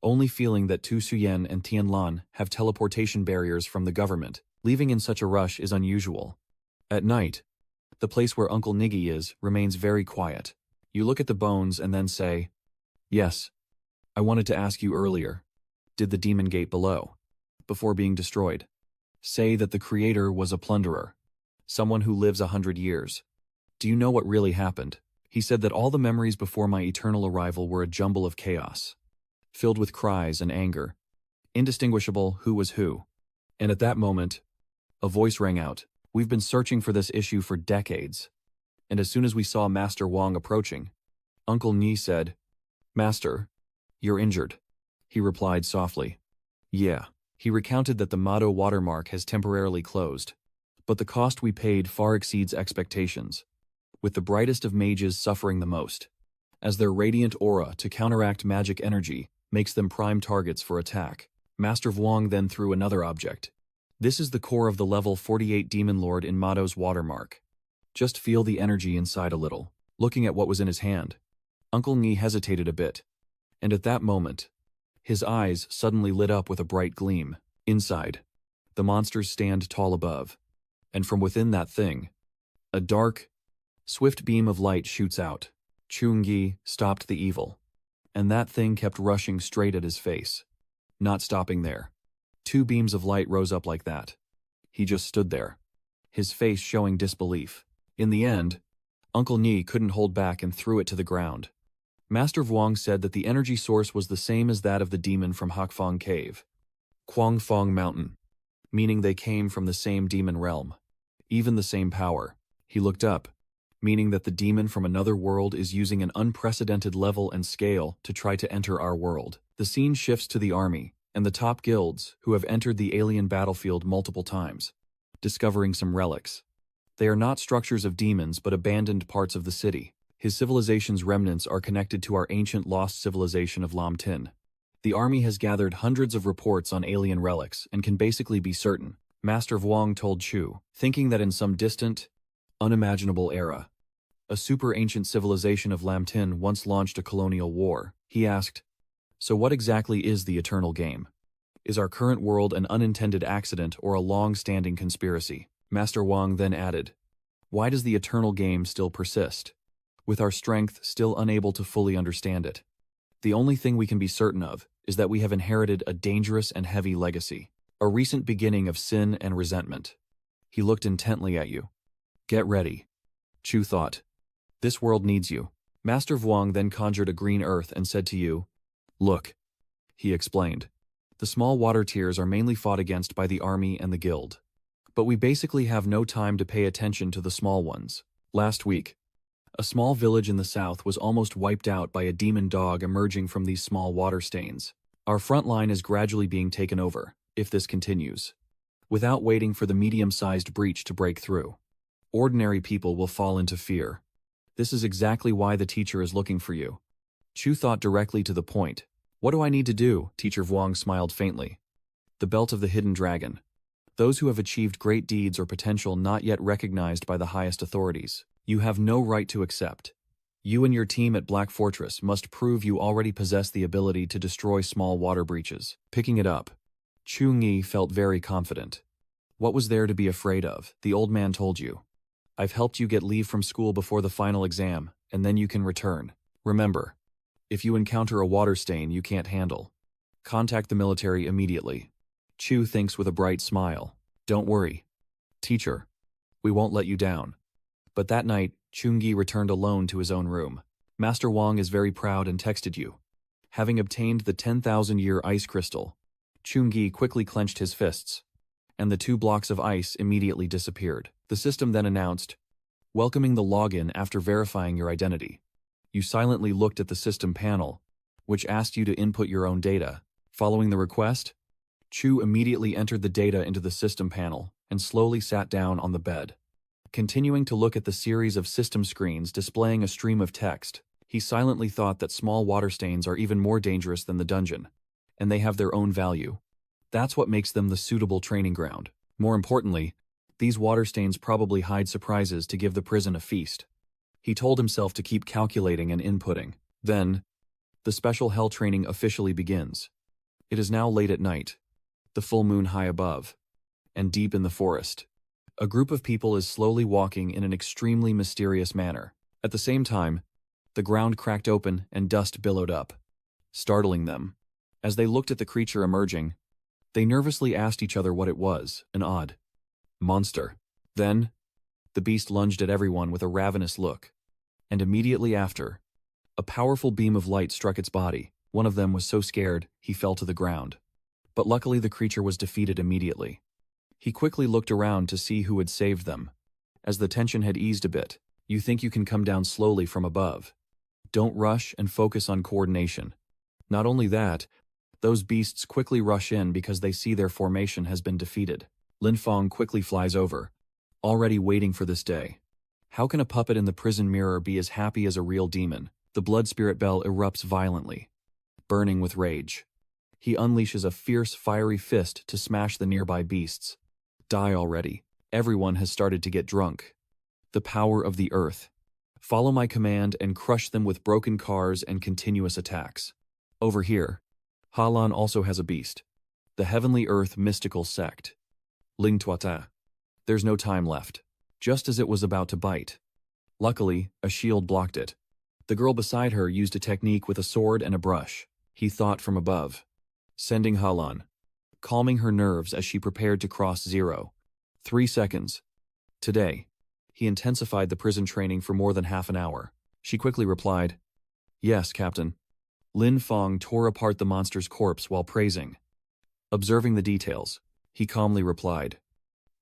only feeling that Tu Suyen and Tianlan have teleportation barriers from the government. Leaving in such a rush is unusual. At night, the place where Uncle Niggy is remains very quiet. You look at the bones and then say, Yes, I wanted to ask you earlier, did the demon gate below, before being destroyed, say that the creator was a plunderer, someone who lives 100 years? Do you know what really happened? He said that all the memories before my eternal arrival were a jumble of chaos, filled with cries and anger, indistinguishable who was who. And at that moment, a voice rang out. We've been searching for this issue for decades. And as soon as we saw Master Wang approaching, Uncle Ni said, Master, you're injured. He replied softly. Yeah. He recounted that the Mado watermark has temporarily closed. But the cost we paid far exceeds expectations, with the brightest of mages suffering the most, as their radiant aura to counteract magic energy makes them prime targets for attack. Master Wang then threw another object. This is the core of the level 48 Demon Lord in Mado's watermark. Just feel the energy inside a little. Looking at what was in his hand, Uncle Ni hesitated a bit, and at that moment, his eyes suddenly lit up with a bright gleam. Inside, the monsters stand tall above, and from within that thing, a dark, swift beam of light shoots out. Chungi stopped the evil, and that thing kept rushing straight at his face, not stopping there. Two beams of light rose up like that. He just stood there, his face showing disbelief. In the end, Uncle Ni couldn't hold back and threw it to the ground. Master Wang said that the energy source was the same as that of the demon from Hakfang Cave, Guangfang Mountain, meaning they came from the same demon realm, even the same power. He looked up, meaning that the demon from another world is using an unprecedented level and scale to try to enter our world. The scene shifts to the army and the top guilds who have entered the alien battlefield multiple times, discovering some relics. They are not structures of demons but abandoned parts of the city. His civilization's remnants are connected to our ancient lost civilization of Lam Tin. The army has gathered hundreds of reports on alien relics and can basically be certain, Master Wang told Chu, thinking that in some distant, unimaginable era, a super-ancient civilization of Lam Tin once launched a colonial war. He asked, so what exactly is the eternal game? Is our current world an unintended accident or a long-standing conspiracy? Master Wang then added, why does the eternal game still persist, with our strength still unable to fully understand it? The only thing we can be certain of is that we have inherited a dangerous and heavy legacy, a recent beginning of sin and resentment. He looked intently at you. Get ready. Chu thought. This world needs you. Master Wang then conjured a green earth and said to you, look. He explained. The small water tears are mainly fought against by the army and the guild. But we basically have no time to pay attention to the small ones. Last week, a small village in the south was almost wiped out by a demon dog emerging from these small water stains. Our front line is gradually being taken over, if this continues, without waiting for the medium-sized breach to break through. Ordinary people will fall into fear. This is exactly why the teacher is looking for you. Chu thought directly to the point. What do I need to do? Teacher Wang smiled faintly. The belt of the hidden dragon. Those who have achieved great deeds or potential not yet recognized by the highest authorities, you have no right to accept. You and your team at Black Fortress must prove you already possess the ability to destroy small water breaches. Picking it up, Chungi felt very confident. What was there to be afraid of? The old man told you. I've helped you get leave from school before the final exam, and then you can return. Remember, if you encounter a water stain you can't handle, contact the military immediately. Chu thinks with a bright smile. Don't worry, teacher. We won't let you down. But that night, Chungi returned alone to his own room. Master Wang is very proud and texted you. Having obtained the 10,000-year ice crystal, Chungi quickly clenched his fists, and the 2 blocks of ice immediately disappeared. The system then announced, welcoming the login after verifying your identity. You silently looked at the system panel, which asked you to input your own data. Following the request, Chu immediately entered the data into the system panel and slowly sat down on the bed. Continuing to look at the series of system screens displaying a stream of text, he silently thought that small water stains are even more dangerous than the dungeon, and they have their own value. That's what makes them the suitable training ground. More importantly, these water stains probably hide surprises to give the prison a feast. He told himself to keep calculating and inputting. Then, the special hell training officially begins. It is now late at night, the full moon high above, and deep in the forest. A group of people is slowly walking in an extremely mysterious manner. At the same time, the ground cracked open and dust billowed up, startling them. As they looked at the creature emerging, they nervously asked each other what it was, an odd monster. Then, the beast lunged at everyone with a ravenous look. and immediately after, a powerful beam of light struck its body. One of them was so scared, he fell to the ground. But luckily the creature was defeated immediately. He quickly looked around to see who had saved them. As the tension had eased a bit, you think you can come down slowly from above. Don't rush and focus on coordination. Not only that, those beasts quickly rush in because they see their formation has been defeated. Lin Feng quickly flies over, already waiting for this day. How can a puppet in the prison mirror be as happy as a real demon? The blood spirit bell erupts violently, burning with rage. He unleashes a fierce, fiery fist to smash the nearby beasts. Die already. Everyone has started to get drunk. The power of the earth. Follow my command and crush them with broken cars and continuous attacks. Over here, Halan also has a beast. The Heavenly Earth Mystical Sect. Ling Tuata. There's no time left. Just as it was about to bite. Luckily, a shield blocked it. The girl beside her used a technique with a sword and a brush. He thought from above, sending Halan, calming her nerves as she prepared to cross 3 seconds. Today, he intensified the prison training for more than half an hour. She quickly replied, "Yes, Captain." Lin Feng tore apart the monster's corpse while praising. Observing the details, he calmly replied,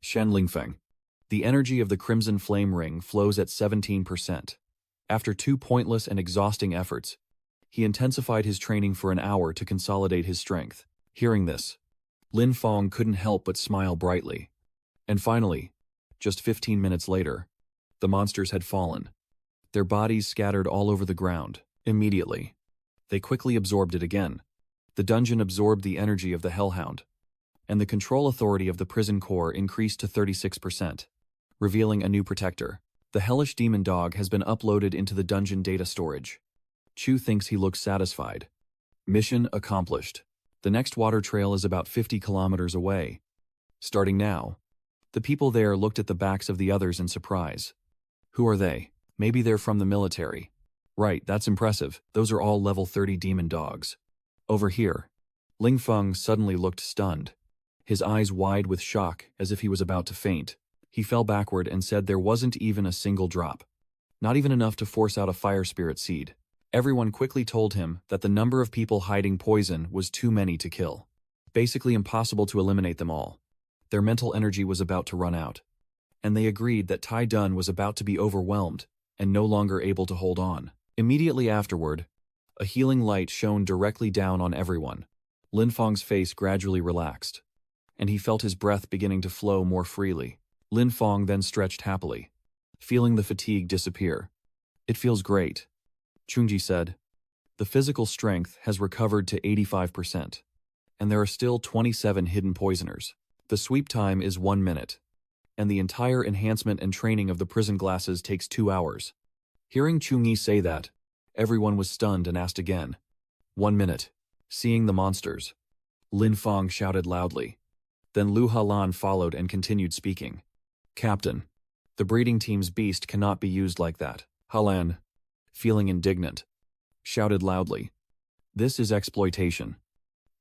"Shen Lingfeng." The energy of the Crimson Flame Ring flows at 17%. After 2 pointless and exhausting efforts, he intensified his training for an hour to consolidate his strength. Hearing this, Lin Feng couldn't help but smile brightly. And finally, just 15 minutes later, the monsters had fallen, their bodies scattered all over the ground. Immediately, they quickly absorbed it again. The dungeon absorbed the energy of the Hellhound, and the control authority of the prison core increased to 36%, revealing a new protector. The hellish demon dog has been uploaded into the dungeon data storage. Chu thinks he looks satisfied. Mission accomplished. The next water trail is about 50 kilometers away. Starting now. The people there looked at the backs of the others in surprise. Who are they? Maybe they're from the military. Right, that's impressive. Those are all level 30 demon dogs. Over here, Ling Feng suddenly looked stunned, his eyes wide with shock as if he was about to faint. He fell backward and said there wasn't even a single drop. Not even enough to force out a fire spirit seed. Everyone quickly told him that the number of people hiding poison was too many to kill. Basically impossible to eliminate them all. Their mental energy was about to run out. And they agreed that Tai Dun was about to be overwhelmed and no longer able to hold on. Immediately afterward, a healing light shone directly down on everyone. Lin Feng's face gradually relaxed, and he felt his breath beginning to flow more freely. Lin Feng then stretched happily, feeling the fatigue disappear. "It feels great," Chungji said. "The physical strength has recovered to 85%, and there are still 27 hidden poisoners. The sweep time is 1 minute, and the entire enhancement and training of the prison glasses takes 2 hours. Hearing Chungyi say that, everyone was stunned and asked again. 1 minute. Seeing the monsters. Lin Feng shouted loudly. Then Lu Halan followed and continued speaking. "Captain, the breeding team's beast cannot be used like that." Halan, feeling indignant, shouted loudly. "This is exploitation.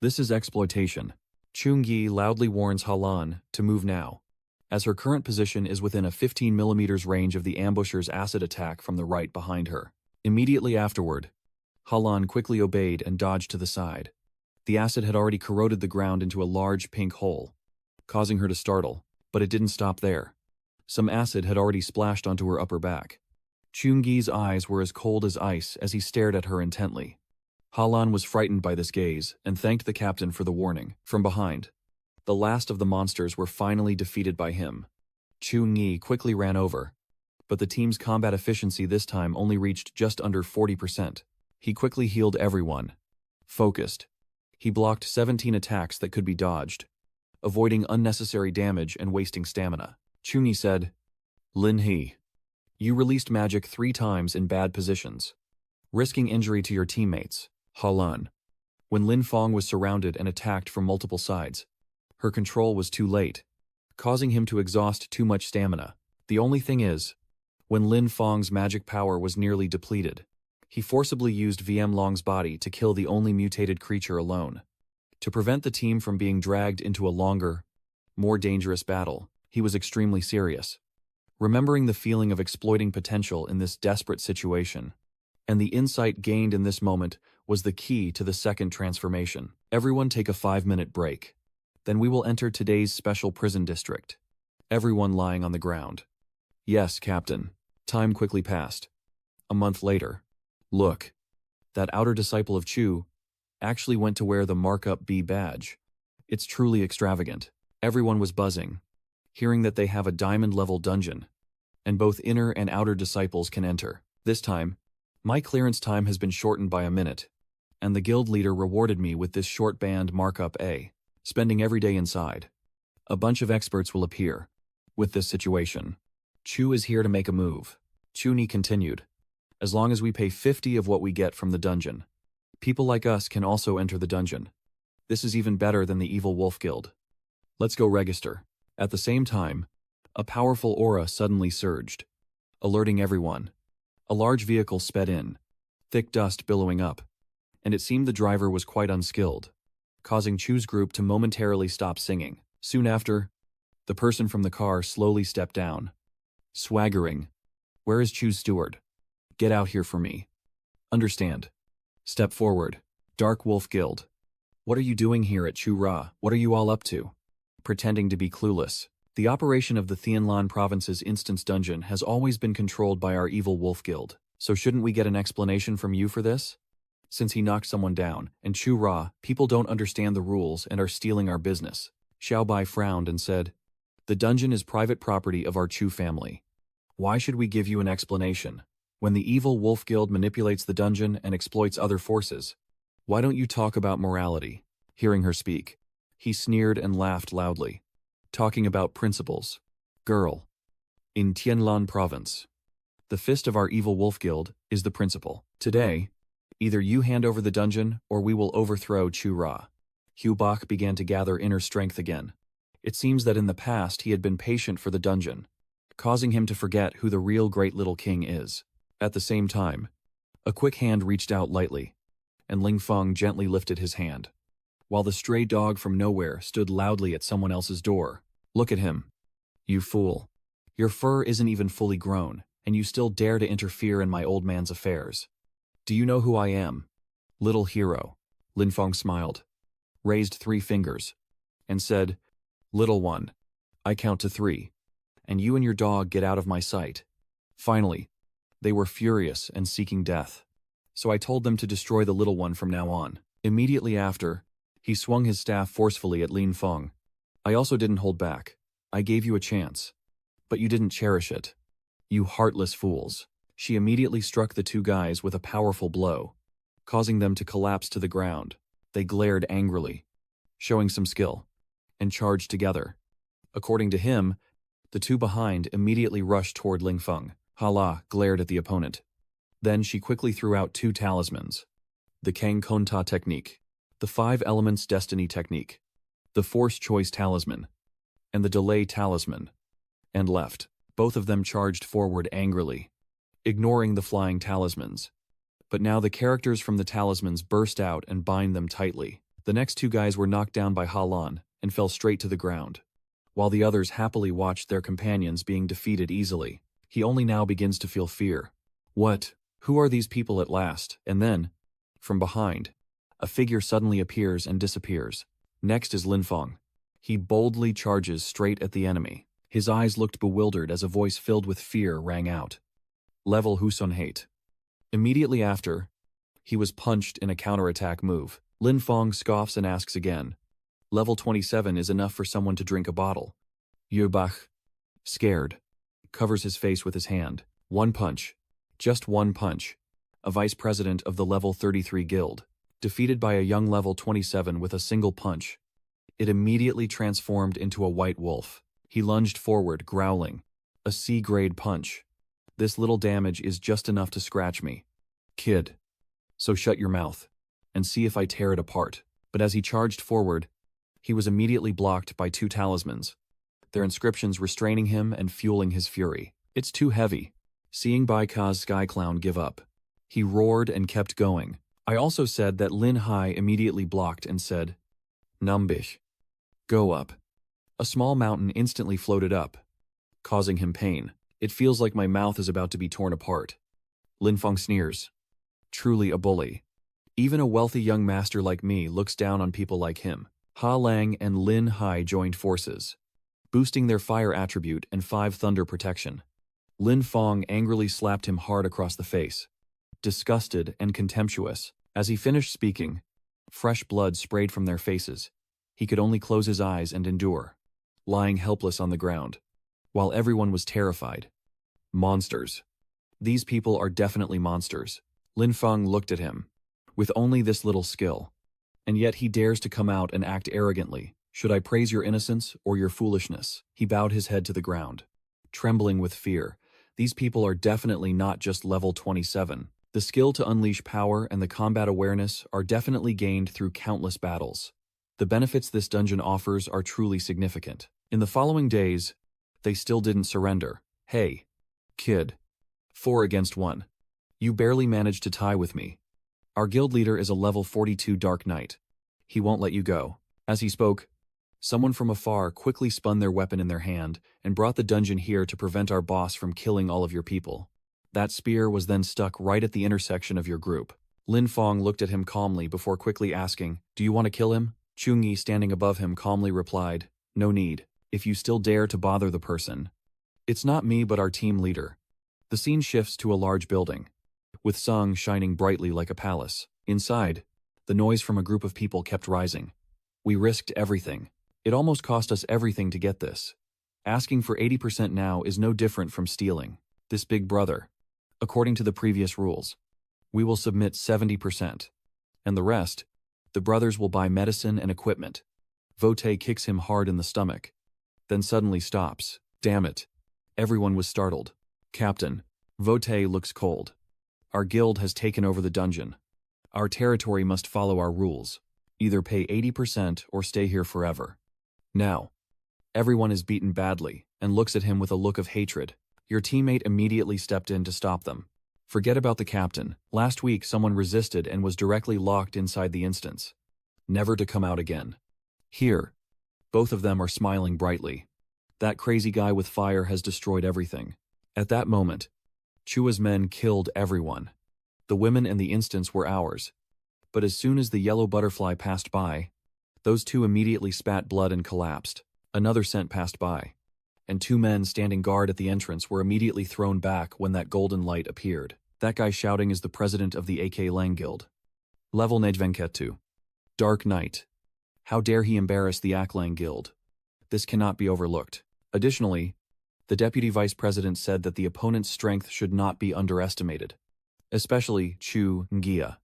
This is exploitation." Chungyi loudly warns Halan to move now, as her current position is within a 15 millimeters range of the ambusher's acid attack from the right behind her. Immediately afterward, Halan quickly obeyed and dodged to the side. The acid had already corroded the ground into a large pink hole, causing her to startle, but it didn't stop there. Some acid had already splashed onto her upper back. Chungyi's eyes were as cold as ice as he stared at her intently. Halan was frightened by this gaze and thanked the captain for the warning. From behind, the last of the monsters were finally defeated by him. Chungyi quickly ran over, but the team's combat efficiency this time only reached just under 40%. He quickly healed everyone. Focused, he blocked 17 attacks that could be dodged, avoiding unnecessary damage and wasting stamina. Chungyi said, "Lin He, you released magic 3 times in bad positions, risking injury to your teammates." Halan. When Lin Feng was surrounded and attacked from multiple sides, her control was too late, causing him to exhaust too much stamina. The only thing is, when Lin Feng's magic power was nearly depleted, he forcibly used VM Long's body to kill the only mutated creature alone. To prevent the team from being dragged into a longer, more dangerous battle, he was extremely serious. remembering the feeling of exploiting potential in this desperate situation. And the insight gained in this moment was the key to the second transformation. Everyone take a 5-minute break. Then we will enter today's special prison district. Everyone lying on the ground. Yes, Captain. Time quickly passed. A month later. Look. That outer disciple of Chu actually went to wear the markup B badge. It's truly extravagant. Everyone was buzzing, hearing that they have a diamond-level dungeon, and both inner and outer disciples can enter. This time, my clearance time has been shortened by a minute, and the guild leader rewarded me with this short band markup A, spending every day inside. A bunch of experts will appear. With this situation, Chu is here to make a move. Chuni continued. As long as we pay 50 of what we get from the dungeon, people like us can also enter the dungeon. This is even better than the Evil Wolf Guild. Let's go register. At the same time, a powerful aura suddenly surged, alerting everyone. A large vehicle sped in, thick dust billowing up, and it seemed the driver was quite unskilled, causing Chu's group to momentarily stop singing. Soon after, the person from the car slowly stepped down, swaggering. Where is Chu's steward? Get out here for me. Understand. Step forward. Dark Wolf Guild. What are you doing here at Chu Ra? What are you all up to? Pretending to be clueless. The operation of the Tianlan province's instance dungeon has always been controlled by our Evil Wolf Guild, so shouldn't we get an explanation from you for this? Since he knocked someone down, and Chu Ra, people don't understand the rules and are stealing our business. Xiao Bai frowned and said, the dungeon is private property of our Chu family. Why should we give you an explanation? When the Evil Wolf Guild manipulates the dungeon and exploits other forces, why don't you talk about morality? Hearing her speak, he sneered and laughed loudly. Talking about principles. Girl. In Tianlan province, the fist of our Evil Wolf Guild is the principal. Today, either you hand over the dungeon or we will overthrow Chu Ra. Hu Bak began to gather inner strength again. It seems that in the past he had been patient for the dungeon, causing him to forget who the real great little king is. At the same time, a quick hand reached out lightly, and Ling Feng gently lifted his hand, while the stray dog from nowhere stood loudly at someone else's door. Look at him. You fool. Your fur isn't even fully grown, and you still dare to interfere in my old man's affairs. Do you know who I am? Little hero. Lin Feng smiled, raised 3 fingers, and said, Little one, I count to 3, and you and your dog get out of my sight. Finally, they were furious and seeking death, so I told them to destroy the little one from now on. Immediately after, he swung his staff forcefully at Lin Feng. I also didn't hold back. I gave you a chance, but you didn't cherish it. You heartless fools. She immediately struck the 2 guys with a powerful blow, causing them to collapse to the ground. They glared angrily, showing some skill, and charged together. According to him, the 2 behind immediately rushed toward Ling Feng. Hala glared at the opponent. Then she quickly threw out 2 talismans. The Kang Konta technique, the 5 elements destiny technique, the force choice talisman, and the delay talisman, and left. Both of them charged forward angrily, ignoring the flying talismans. But now the characters from the talismans burst out and bind them tightly. The next 2 guys were knocked down by Halan and fell straight to the ground, while the others happily watched their companions being defeated easily. He only now begins to feel fear. What? Who are these people at last? And then, from behind, a figure suddenly appears and disappears. Next is Lin Feng. He boldly charges straight at the enemy. His eyes looked bewildered as a voice filled with fear rang out. Level Husun Hate. Immediately after, he was punched in a counterattack move. Lin Feng scoffs and asks again. Level 27 is enough for someone to drink a bottle. Yubach, scared, covers his face with his hand. One punch. Just one punch. A vice president of the level 33 guild, defeated by a young level 27 with a single punch. It immediately transformed into a white wolf. He lunged forward, growling. A C-grade punch. This little damage is just enough to scratch me. Kid. So shut your mouth, and see if I tear it apart. But as he charged forward, he was immediately blocked by 2 talismans, their inscriptions restraining him and fueling his fury. It's too heavy. Seeing Bai Ka's Sky Clown give up, he roared and kept going. I also said that Lin Hai immediately blocked and said, Numbish. Go up. A small mountain instantly floated up, causing him pain. It feels like my mouth is about to be torn apart. Lin Feng sneers. Truly a bully. Even a wealthy young master like me looks down on people like him. Halan and Lin Hai joined forces, boosting their fire attribute and 5 thunder protection. Lin Feng angrily slapped him hard across the face, disgusted and contemptuous. As he finished speaking, fresh blood sprayed from their faces. He could only close his eyes and endure, lying helpless on the ground, while everyone was terrified. Monsters. These people are definitely monsters. Lin Feng looked at him. With only this little skill, and yet he dares to come out and act arrogantly. Should I praise your innocence or your foolishness? He bowed his head to the ground, trembling with fear. These people are definitely not just level 27. The skill to unleash power and the combat awareness are definitely gained through countless battles. The benefits this dungeon offers are truly significant. In the following days, they still didn't surrender. Hey, kid. 4 against 1. You barely managed to tie with me. Our guild leader is a level 42 Dark Knight. He won't let you go. As he spoke, someone from afar quickly spun their weapon in their hand and brought the dungeon here to prevent our boss from killing all of your people. That spear was then stuck right at the intersection of your group. Lin Feng looked at him calmly before quickly asking, "Do you want to kill him?" Chungi, standing above him, calmly replied, "No need. If you still dare to bother the person. It's not me but our team leader." The scene shifts to a large building, with Sung shining brightly like a palace. Inside, the noise from a group of people kept rising. We risked everything. It almost cost us everything to get this. Asking for 80% now is no different from stealing. This big brother. According to the previous rules, we will submit 70%. And the rest, the brothers will buy medicine and equipment. Vote kicks him hard in the stomach, then suddenly stops. Damn it. Everyone was startled. Captain, Vote looks cold. Our guild has taken over the dungeon. Our territory must follow our rules. Either pay 80% or stay here forever. Now, everyone is beaten badly and looks at him with a look of hatred. Your teammate immediately stepped in to stop them. Forget about the captain. Last week someone resisted and was directly locked inside the instance, never to come out again. Here, both of them are smiling brightly. That crazy guy with fire has destroyed everything. At that moment, Chua's men killed everyone. The women and the instance were ours. But as soon as the yellow butterfly passed by, those 2 immediately spat blood and collapsed. Another scent passed by, and 2 men standing guard at the entrance were immediately thrown back when that golden light appeared. That guy shouting is the president of the AK Lang Guild. Level Nejvenketu. Dark Knight. How dare he embarrass the Aklang Guild? This cannot be overlooked. Additionally, the deputy vice president said that the opponent's strength should not be underestimated, especially Chu Ngia.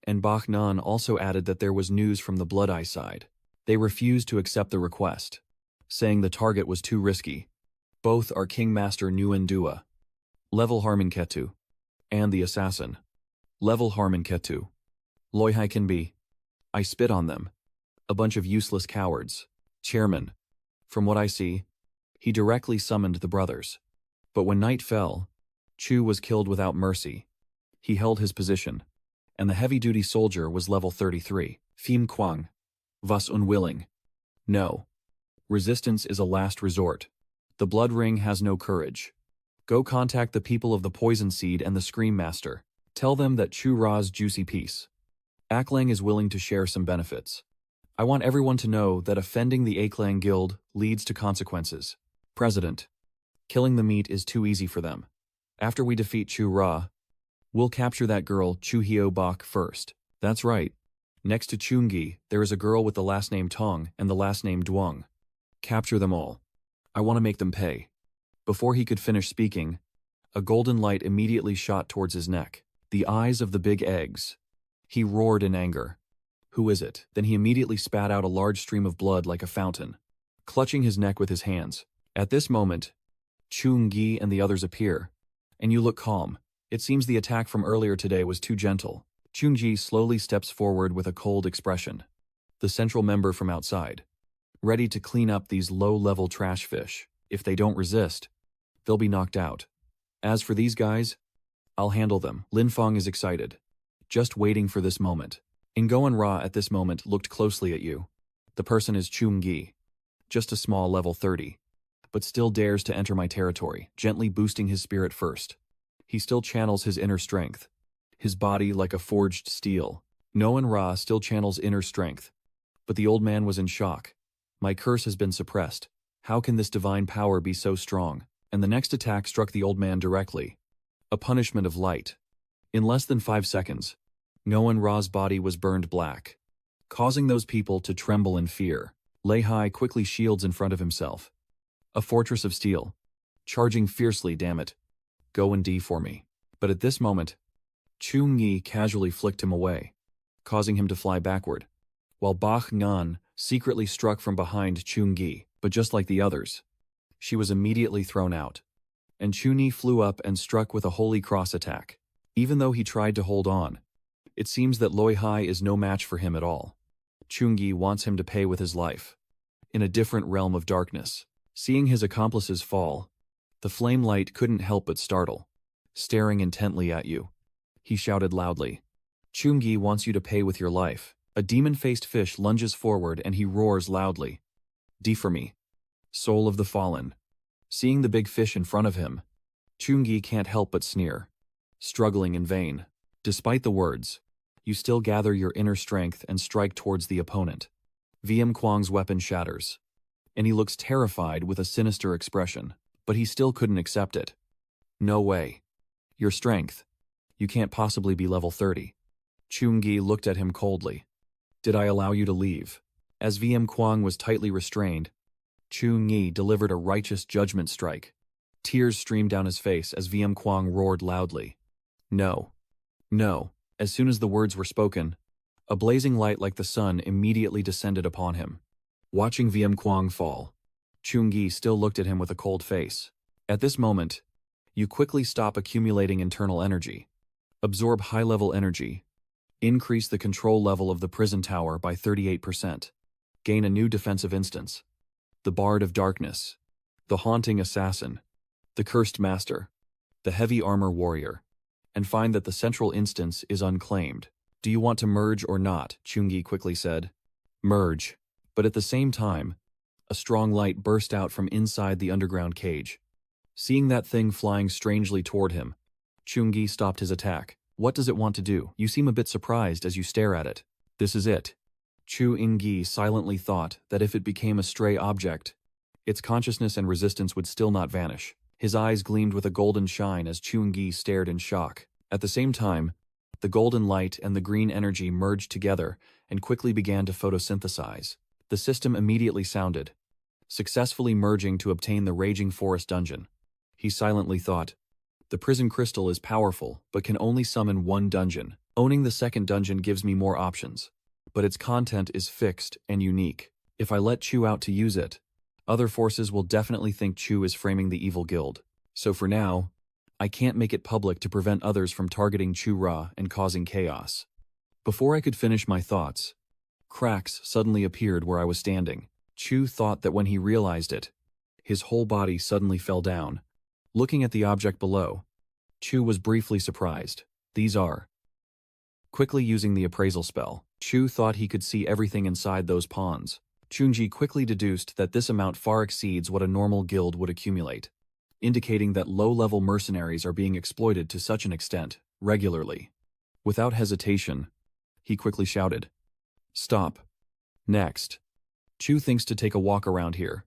And Bach Nan also added that there was news from the Blood Eye side. They refused to accept the request, saying the target was too risky. Both are King Master Nguyen Dua, Level Harmon Ketu, and the assassin, Level Harmon Ketu. Loi Hai can be. I spit on them. A bunch of useless cowards. Chairman. From what I see, he directly summoned the brothers. But when night fell, Chu was killed without mercy. He held his position, and the heavy-duty soldier was level 33. Phim Quang. Was unwilling. No. Resistance is a last resort. The Blood Ring has no courage. Go contact the people of the Poison Seed and the Scream Master. Tell them that Chu Ra's juicy piece. Aklang is willing to share some benefits. I want everyone to know that offending the Aklang Guild leads to consequences. President. Killing the meat is too easy for them. After we defeat Chu Ra, we'll capture that girl Chu Hyo Bok first. That's right. Next to Chungi, there is a girl with the last name Tong and the last name Duong. Capture them all. I want to make them pay. Before he could finish speaking, a golden light immediately shot towards his neck. The eyes of the big eggs. He roared in anger. Who is it? Then he immediately spat out a large stream of blood like a fountain, clutching his neck with his hands. At this moment, Chungi and the others appear, and you look calm. It seems the attack from earlier today was too gentle. Chungi slowly steps forward with a cold expression. The central member from outside, ready to clean up these low-level trash fish. If they don't resist, they'll be knocked out. As for these guys, I'll handle them. Lin Feng is excited, just waiting for this moment. Ingoan Ra at this moment looked closely at you. The person is Chungi, just a small level 30. but still dares to enter my territory, gently boosting his spirit first. He still channels his inner strength, his body like a forged steel. Noan Ra still channels inner strength. But the old man was in shock. My curse has been suppressed. How can this divine power be so strong? And the next attack struck the old man directly. A punishment of light. In less than 5 seconds, Noan Ra's body was burned black, causing those people to tremble in fear. Lehi quickly shields in front of himself. A fortress of steel. Charging fiercely, damn it. Go and D for me. But at this moment, Chung-Yi casually flicked him away, causing him to fly backward, while Bach Ngan secretly struck from behind Chung-Yi, but just like the others, she was immediately thrown out, and Chung-Yi flew up and struck with a Holy Cross attack. Even though he tried to hold on, it seems that Lehi is no match for him at all. Chung-Yi wants him to pay with his life. In a different realm of darkness, seeing his accomplices fall, the flame light couldn't help but startle. Staring intently at you, he shouted loudly. Chung-Yi wants you to pay with your life. A demon-faced fish lunges forward and he roars loudly. D for me, soul of the fallen. Seeing the big fish in front of him, Chung-Yi can't help but sneer. Struggling in vain. Despite the words, you still gather your inner strength and strike towards the opponent. VM Kwang's weapon shatters, and he looks terrified with a sinister expression, but he still couldn't accept it. No way. Your strength. You can't possibly be level 30. Chung-Yi looked at him coldly. Did I allow you to leave? As VM Kwang was tightly restrained, Chung-Yi delivered a righteous judgment strike. Tears streamed down his face as VM Kwang roared loudly. No. No. As soon as the words were spoken, a blazing light like the sun immediately descended upon him. Watching VM Kwang fall, Chung-Yi still looked at him with a cold face. At this moment, you quickly stop accumulating internal energy. Absorb high-level energy. Increase the control level of the prison tower by 38%. Gain a new defensive instance. The Bard of Darkness. The Haunting Assassin. The Cursed Master. The Heavy Armor Warrior. And find that the central instance is unclaimed. Do you want to merge or not? Chung-Yi quickly said. Merge. But at the same time, a strong light burst out from inside the underground cage. Seeing that thing flying strangely toward him, Chung-Yi stopped his attack. What does it want to do? You seem a bit surprised as you stare at it. This is it. Chung-Yi silently thought that if it became a stray object, its consciousness and resistance would still not vanish. His eyes gleamed with a golden shine as Chung-Yi stared in shock. At the same time, the golden light and the green energy merged together and quickly began to photosynthesize. The system immediately sounded, successfully merging to obtain the Raging Forest dungeon. He silently thought, the prison crystal is powerful, but can only summon one dungeon. Owning the second dungeon gives me more options, but its content is fixed and unique. If I let Chu out to use it, other forces will definitely think Chu is framing the evil guild. So for now, I can't make it public to prevent others from targeting Chu Ra and causing chaos. Before I could finish my thoughts, cracks suddenly appeared where I was standing. Chu thought that when he realized it, his whole body suddenly fell down. Looking at the object below, Chu was briefly surprised. These are. Quickly using the appraisal spell, Chu thought he could see everything inside those ponds. Chung-Ji quickly deduced that this amount far exceeds what a normal guild would accumulate, indicating that low-level mercenaries are being exploited to such an extent, regularly. Without hesitation, he quickly shouted, "Stop. Next." Chu thinks to take a walk around here,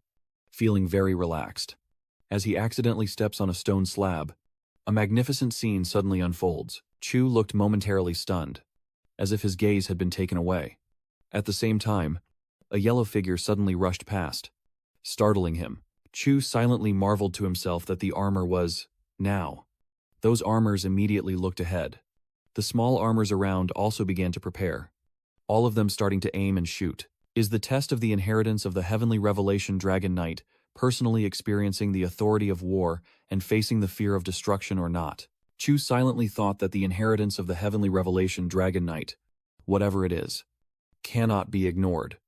feeling very relaxed. As he accidentally steps on a stone slab, a magnificent scene suddenly unfolds. Chu looked momentarily stunned, as if his gaze had been taken away. At the same time, a yellow figure suddenly rushed past, startling him. Chu silently marveled to himself that the armor was, now. Those armors immediately looked ahead. The small armors around also began to prepare, all of them starting to aim and shoot. Is the test of the inheritance of the heavenly revelation Dragon Knight personally experiencing the authority of war and facing the fear of destruction or not? Chu silently thought that the inheritance of the heavenly revelation Dragon Knight, whatever it is, cannot be ignored.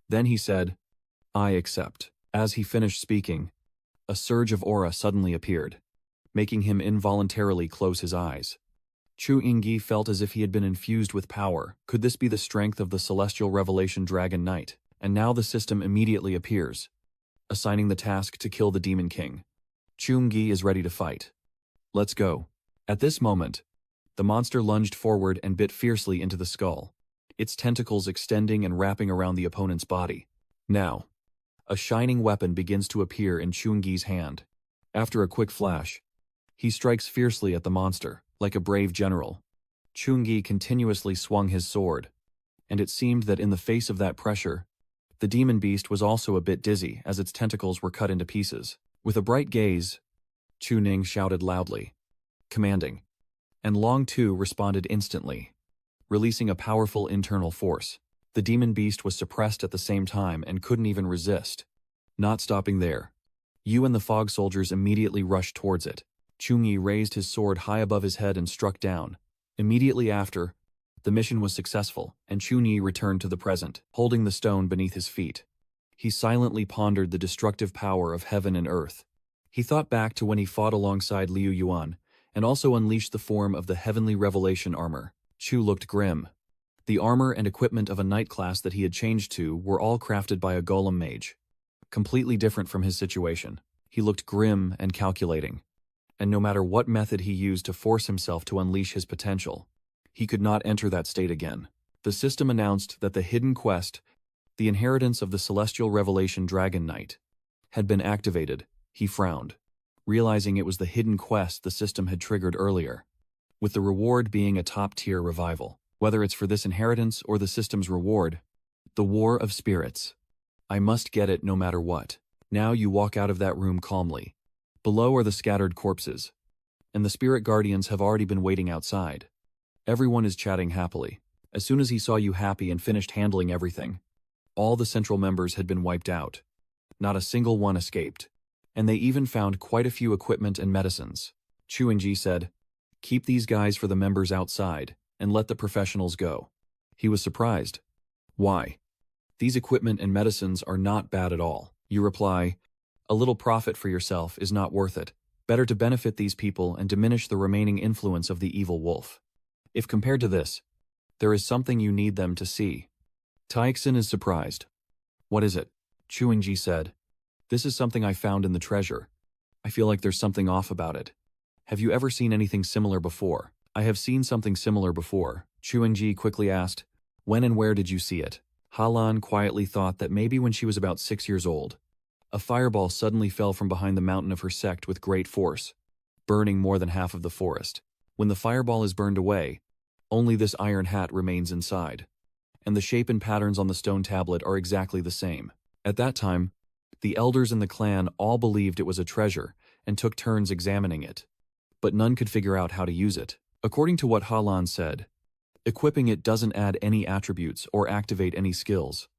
Then he said, "I accept." As he finished speaking, a surge of aura suddenly appeared, making him involuntarily close his eyes. Chu Yingyi felt as if he had been infused with power. Could this be the strength of the celestial revelation Dragon Knight? And now the system immediately appears. assigning the task to kill the Demon King. Chungi is ready to fight. Let's go. At this moment, the monster lunged forward and bit fiercely into the skull, its tentacles extending and wrapping around the opponent's body. Now, a shining weapon begins to appear in Chungi's hand. After a quick flash, he strikes fiercely at the monster, like a brave general. Chungi continuously swung his sword, and it seemed that in the face of that pressure, the demon beast was also a bit dizzy as its tentacles were cut into pieces. With a bright gaze, Chuning shouted loudly, commanding, and Long Tu responded instantly, releasing a powerful internal force. The demon beast was suppressed at the same time and couldn't even resist. Not stopping there, Yu and the fog soldiers immediately rushed towards it. Chungi raised his sword high above his head and struck down. Immediately after, the mission was successful, and Chunyi returned to the present, holding the stone beneath his feet. He silently pondered the destructive power of heaven and earth. He thought back to when he fought alongside Liu Yuan, and also unleashed the form of the heavenly revelation armor. Chu looked grim. The armor and equipment of a knight class that he had changed to were all crafted by a golem mage. Completely different from his situation. He looked grim and calculating. And no matter what method he used to force himself to unleash his potential, he could not enter that state again. The system announced that the hidden quest, the inheritance of the celestial revelation Dragon Knight, had been activated. He frowned, realizing it was the hidden quest the system had triggered earlier, with the reward being a top-tier revival. Whether it's for this inheritance or the system's reward, the War of Spirits. I must get it no matter what. Now you walk out of that room calmly. Below are the scattered corpses, and the spirit guardians have already been waiting outside. Everyone is chatting happily. As soon as he saw you happy and finished handling everything, all the central members had been wiped out. Not a single one escaped. And they even found quite a few equipment and medicines. Chuingji said, "Keep these guys for the members outside, and let the professionals go." He was surprised. Why? These equipment and medicines are not bad at all. You reply, a little profit for yourself is not worth it. Better to benefit these people and diminish the remaining influence of the evil wolf. If compared to this, there is something you need them to see. Taixin is surprised. What is it? Chuingji said, "This is something I found in the treasure. I feel like there's something off about it. Have you ever seen anything similar before?" "I have seen something similar before," Chuingji quickly asked. "When and where did you see it?" Halan quietly thought that maybe when she was about 6 years old. A fireball suddenly fell from behind the mountain of her sect with great force, burning more than half of the forest. When the fireball is burned away, only this iron hat remains inside, and the shape and patterns on the stone tablet are exactly the same. At that time, the elders in the clan all believed it was a treasure and took turns examining it, but none could figure out how to use it. According to what Halan said, equipping it doesn't add any attributes or activate any skills,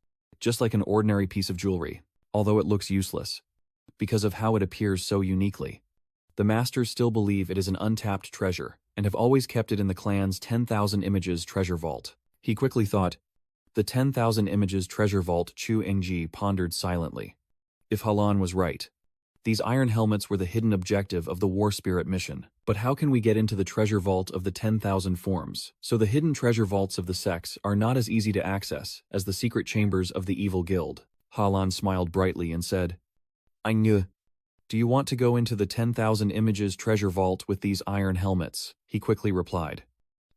just like an ordinary piece of jewelry, although it looks useless, because of how it appears so uniquely. The masters still believe it is an untapped treasure, and have always kept it in the clan's 10,000 images treasure vault. He quickly thought, the 10,000 images treasure vault. Chu Engji pondered silently. If Halan was right, these iron helmets were the hidden objective of the War Spirit mission. But how can we get into the treasure vault of the 10,000 forms? So the hidden treasure vaults of the sects are not as easy to access as the secret chambers of the evil guild. Halan smiled brightly and said, "I knew. Do you want to go into the 10,000 images treasure vault with these iron helmets?" He quickly replied,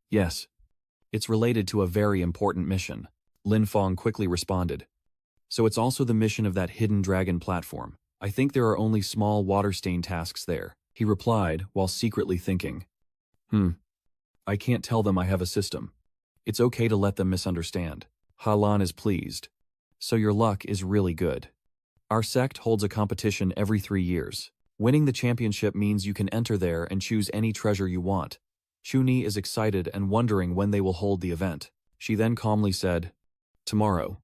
"Yes. It's related to a very important mission." Lin Fong quickly responded, "So it's also the mission of that hidden dragon platform. I think there are only small water stain tasks there." He replied while secretly thinking, I can't tell them I have a system. It's okay to let them misunderstand." Halan is pleased. "So your luck is really good. Our sect holds a competition every 3 years. Winning the championship means you can enter there and choose any treasure you want." Chuni is excited and wondering when they will hold the event. She then calmly said, "Tomorrow."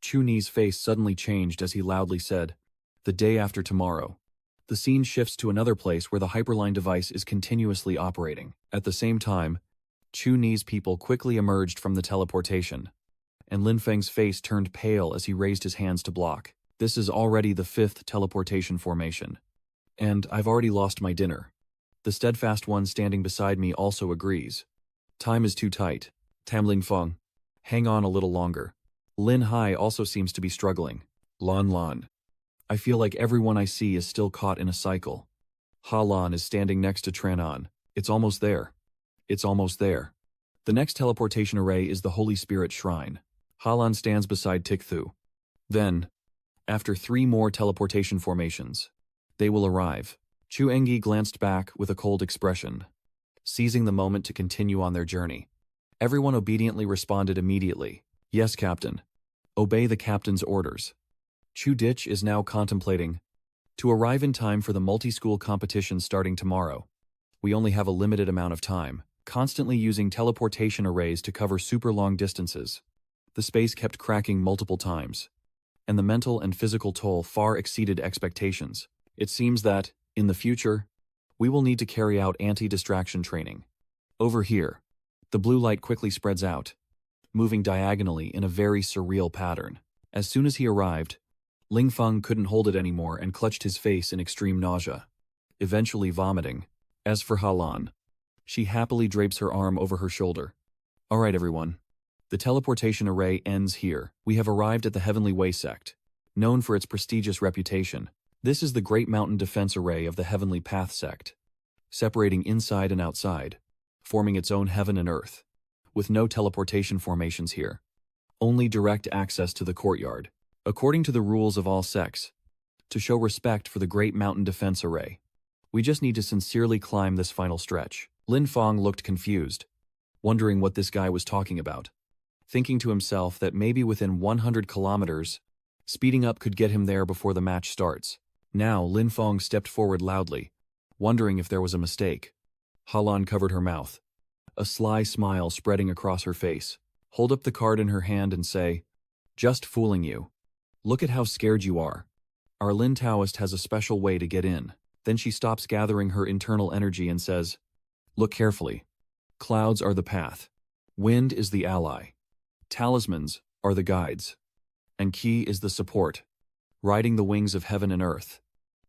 Chuni's face suddenly changed as he loudly said, "The day after tomorrow." The scene shifts to another place where the hyperline device is continuously operating. At the same time, Chuni's people quickly emerged from the teleportation, and Lin Feng's face turned pale as he raised his hands to block. This is already the 5th teleportation formation. And I've already lost my dinner. The steadfast one standing beside me also agrees. Time is too tight. Tamling Feng, hang on a little longer. Lin Hai also seems to be struggling. Lan Lan, I feel like everyone I see is still caught in a cycle. Halan is standing next to Tranon. It's almost there. It's almost there. The next teleportation array is the Holy Spirit Shrine. Halan stands beside Tikthu. Then, after 3 more teleportation formations, they will arrive. Chu Engi glanced back with a cold expression, seizing the moment to continue on their journey. Everyone obediently responded immediately. Yes, Captain. Obey the captain's orders. Chu Dich is now contemplating to arrive in time for the multi-school competition starting tomorrow. We only have a limited amount of time, constantly using teleportation arrays to cover super long distances. The space kept cracking multiple times, and the mental and physical toll far exceeded expectations. It seems that, in the future, we will need to carry out anti-distraction training. Over here, the blue light quickly spreads out, moving diagonally in a very surreal pattern. As soon as he arrived, Ling Feng couldn't hold it anymore and clutched his face in extreme nausea, eventually vomiting. As for Halan, she happily drapes her arm over her shoulder. All right, everyone. The teleportation array ends here. We have arrived at the Heavenly Way sect, known for its prestigious reputation. This is the Great Mountain Defense Array of the Heavenly Path sect, separating inside and outside, forming its own heaven and earth, with no teleportation formations here. Only direct access to the courtyard. According to the rules of all sects, to show respect for the Great Mountain Defense Array, we just need to sincerely climb this final stretch. Lin Feng looked confused, wondering what this guy was talking about, thinking to himself that maybe within 100 kilometers, speeding up could get him there before the match starts. Now, Lin Feng stepped forward loudly, wondering if there was a mistake. Halan covered her mouth, a sly smile spreading across her face. Hold up the card in her hand and say, "Just fooling you. Look at how scared you are. Our Lin Taoist has a special way to get in." Then she stops gathering her internal energy and says, "Look carefully. Clouds are the path. Wind is the ally. Talismans are the guides. And Qi is the support, riding the wings of heaven and earth.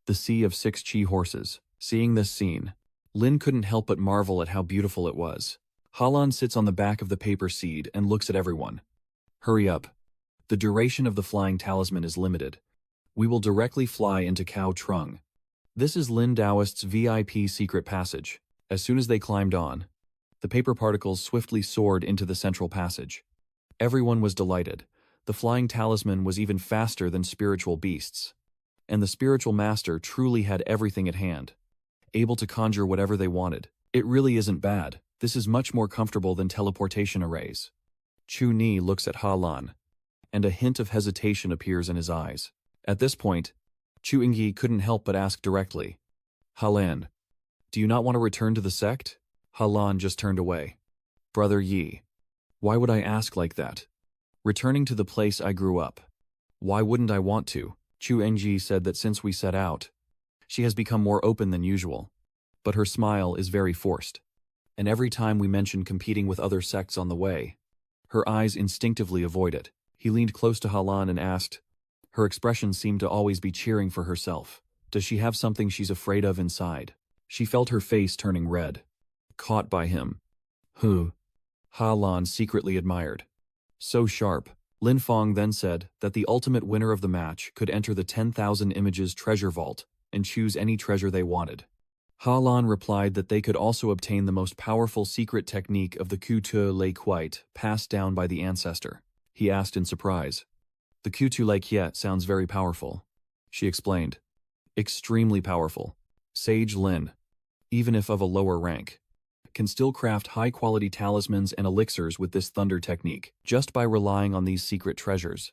The sea of 6 Qi horses." Seeing this scene, Lin couldn't help but marvel at how beautiful it was. Halan sits on the back of the paper seed and looks at everyone. Hurry up. The duration of the flying talisman is limited. We will directly fly into Cao Trung. This is Lin Daoist's VIP secret passage. As soon as they climbed on, the paper particles swiftly soared into the central passage. Everyone was delighted. The flying talisman was even faster than spiritual beasts. And the spiritual master truly had everything at hand, able to conjure whatever they wanted. It really isn't bad. This is much more comfortable than teleportation arrays. Chu Ni looks at Halan, and a hint of hesitation appears in his eyes. At this point, Chu Ingyi couldn't help but ask directly, "Halan, do you not want to return to the sect?" Halan just turned away. "Brother Yi, why would I ask like that? Returning to the place I grew up. Why wouldn't I want to?" Chu Engji said that since we set out, she has become more open than usual, but her smile is very forced. And every time we mention competing with other sects on the way, her eyes instinctively avoid it. He leaned close to Halan and asked, her expression seemed to always be cheering for herself. Does she have something she's afraid of inside? She felt her face turning red. Caught by him. Who? Halan secretly admired. So sharp. Lin Feng then said that the ultimate winner of the match could enter the 10,000 images treasure vault and choose any treasure they wanted. Halan replied that they could also obtain the most powerful secret technique of the Kutu Lei Kuait passed down by the ancestor. He asked in surprise. The Kutu Lei Kiet sounds very powerful. She explained. Extremely powerful. Sage Lin, even if of a lower rank, can still craft high-quality talismans and elixirs with this thunder technique. Just by relying on these secret treasures,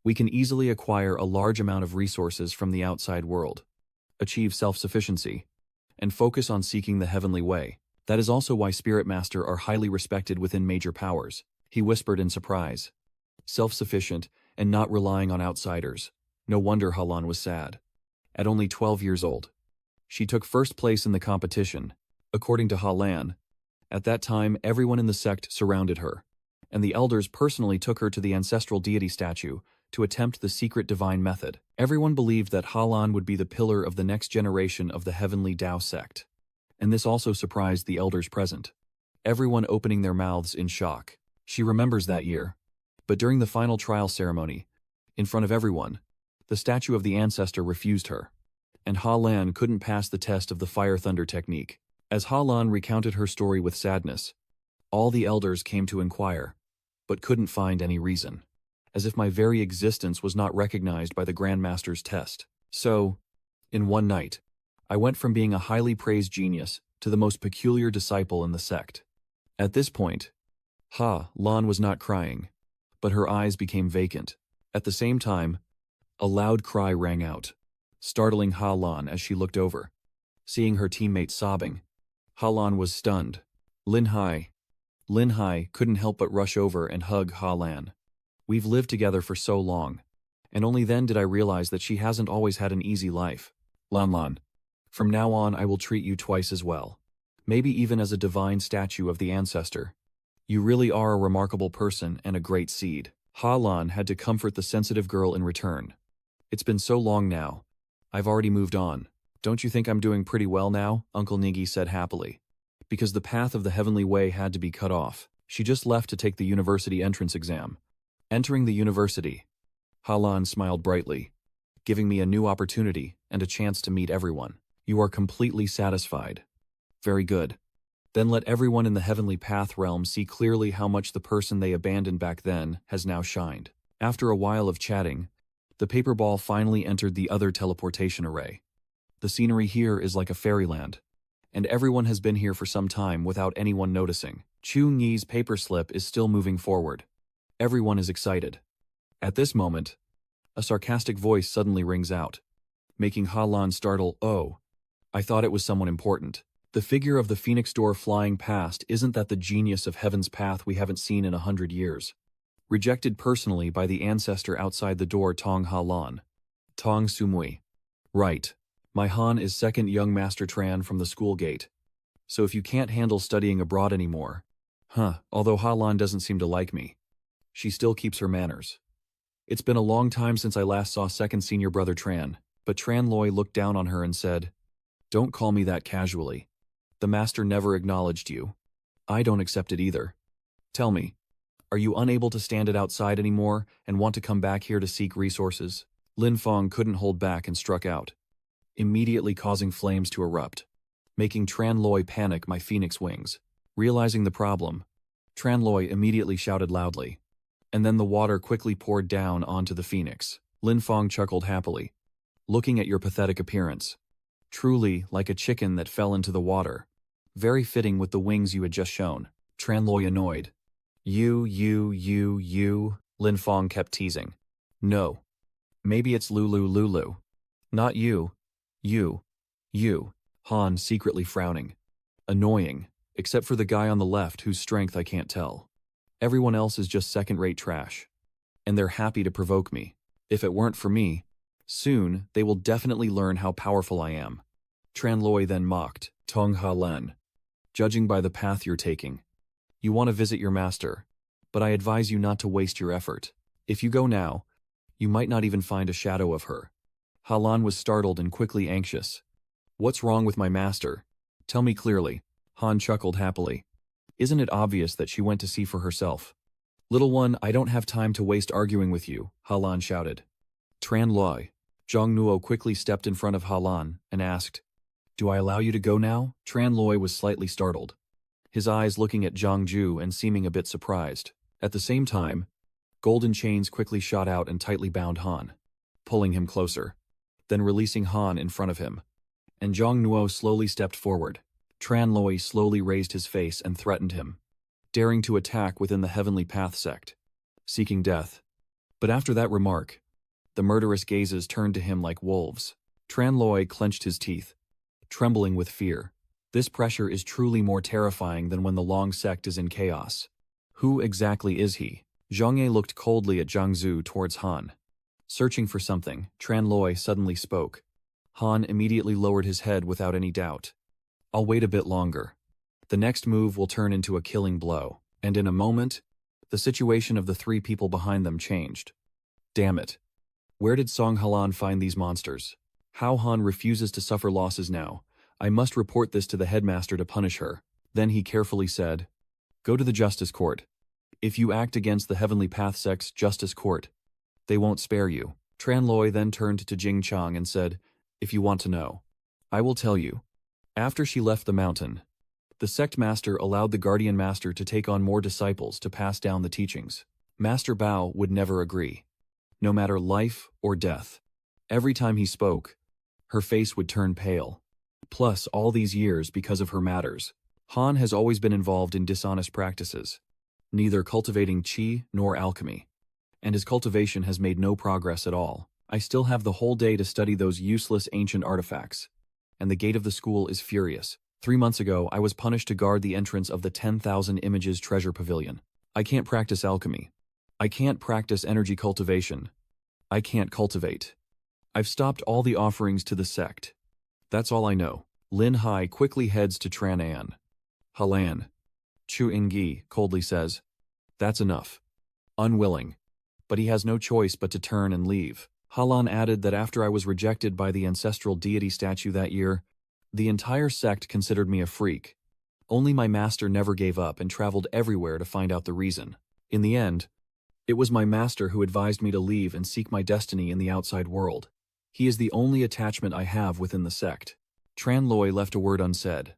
we can easily acquire a large amount of resources from the outside world, achieve self-sufficiency, and focus on seeking the heavenly way. That is also why Spirit Master are highly respected within major powers. He whispered in surprise. Self-sufficient and not relying on outsiders. No wonder Halan was sad. At only 12 years old, she took first place in the competition. According to Halan, at that time everyone in the sect surrounded her, and the elders personally took her to the ancestral deity statue to attempt the secret divine method. Everyone believed that Halan would be the pillar of the next generation of the heavenly Tao sect, and this also surprised the elders present, everyone opening their mouths in shock. She remembers that year, but during the final trial ceremony, in front of everyone, The statue of the ancestor refused her, and Halan couldn't pass the test of the fire thunder technique. As Halan recounted her story with sadness, all the elders came to inquire, but couldn't find any reason, as if my very existence was not recognized by the Grandmaster's test. So, in one night, I went from being a highly praised genius to the most peculiar disciple in the sect. At this point, Lan was not crying, but her eyes became vacant. At the same time, a loud cry rang out, startling Lan as she looked over. Seeing her teammates sobbing, Lan was stunned. Lin Hai couldn't help but rush over and hug Lan. We've lived together for so long, and only then did I realize that she hasn't always had an easy life. Lan, from now on I will treat you twice as well. Maybe even as a divine statue of the ancestor. You really are a remarkable person and a great seed. Halan had to comfort the sensitive girl in return. It's been so long now. I've already moved on. Don't you think I'm doing pretty well now? Uncle Nigi said happily. Because the path of the heavenly way had to be cut off. She just left to take the university entrance exam. Entering the university, Halan smiled brightly, giving me a new opportunity and a chance to meet everyone. You are completely satisfied. Very good. Then let everyone in the heavenly path realm see clearly how much the person they abandoned back then has now shined. After a while of chatting, the paper ball finally entered the other teleportation array. The scenery here is like a fairyland, and everyone has been here for some time without anyone noticing. Chu Yi's paper slip is still moving forward. Everyone is excited. At this moment, a sarcastic voice suddenly rings out, making Halan startle. Oh, I thought it was someone important. The figure of the Phoenix door flying past isn't that the genius of Heaven's path we haven't seen in 100 years. Rejected personally by the ancestor outside the door Tong Halan. Tong Sumui. Right. My Han is second young Master Tran from the school gate. So if you can't handle studying abroad anymore. Although Halan doesn't seem to like me. She still keeps her manners. It's been a long time since I last saw second senior brother Tran, but Tran Loi looked down on her and said, "Don't call me that casually. The master never acknowledged you. I don't accept it either. Tell me, are you unable to stand it outside anymore and want to come back here to seek resources?" Lin Fong couldn't hold back and struck out, immediately causing flames to erupt, making Tran Loi panic my phoenix wings. Realizing the problem, Tran Loi immediately shouted loudly, and then the water quickly poured down onto the phoenix. Lin Fong chuckled happily, looking at your pathetic appearance. Truly like a chicken that fell into the water. Very fitting with the wings you had just shown. Tran Loi annoyed. You, Lin Fong kept teasing. No. Maybe it's Lulu. Not you. You. Han secretly frowning. Annoying, except for the guy on the left whose strength I can't tell. Everyone else is just second-rate trash. And they're happy to provoke me. If it weren't for me, soon they will definitely learn how powerful I am. Tran Loi then mocked. Tong Halan. Judging by the path you're taking, you want to visit your master, but I advise you not to waste your effort. If you go now, you might not even find a shadow of her. Halan was startled and quickly anxious. What's wrong with my master? Tell me clearly. Han chuckled happily. Isn't it obvious that she went to see for herself? Little one, I don't have time to waste arguing with you, Halan shouted. Tran Loi. Zhang Nuo quickly stepped in front of Halan and asked, "Do I allow you to go now?" Tran Loi was slightly startled, his eyes looking at Zhang Ju and seeming a bit surprised. At the same time, golden chains quickly shot out and tightly bound Han, pulling him closer, then releasing Han in front of him. And Zhang Nuo slowly stepped forward. Tran Loi slowly raised his face and threatened him, daring to attack within the Heavenly Path sect, seeking death. But after that remark, the murderous gazes turned to him like wolves. Tran Loi clenched his teeth, trembling with fear. This pressure is truly more terrifying than when the Long Sect is in chaos. Who exactly is he? Zhang Ye looked coldly at Zhang Zu towards Han. Searching for something, Tran Loi suddenly spoke. Han immediately lowered his head without any doubt. I'll wait a bit longer. The next move will turn into a killing blow. And in a moment, the situation of the three people behind them changed. Damn it. Where did Song Halan find these monsters? How Han refuses to suffer losses now. I must report this to the headmaster to punish her. Then he carefully said, "Go to the justice court. If you act against the Heavenly Path Sect's justice court, they won't spare you." Tranloi then turned to Jing Chang and said, "If you want to know, I will tell you." After she left the mountain, the sect master allowed the guardian master to take on more disciples to pass down the teachings. Master Bao would never agree. No matter life or death. Every time he spoke, her face would turn pale. Plus, all these years because of her matters. Han has always been involved in dishonest practices, neither cultivating qi nor alchemy. And his cultivation has made no progress at all. I still have the whole day to study those useless ancient artifacts. And the gate of the school is furious. 3 months ago, I was punished to guard the entrance of the 10,000 Images Treasure Pavilion. I can't practice alchemy. I can't practice energy cultivation. I can't cultivate. I've stopped all the offerings to the sect. That's all I know. Lin Hai quickly heads to Tran An. Halan. Chu Ingyi coldly says, "That's enough." Unwilling. But he has no choice but to turn and leave. Halan added that after I was rejected by the ancestral deity statue that year, the entire sect considered me a freak. Only my master never gave up and traveled everywhere to find out the reason. In the end, it was my master who advised me to leave and seek my destiny in the outside world. He is the only attachment I have within the sect. Tranloi left a word unsaid,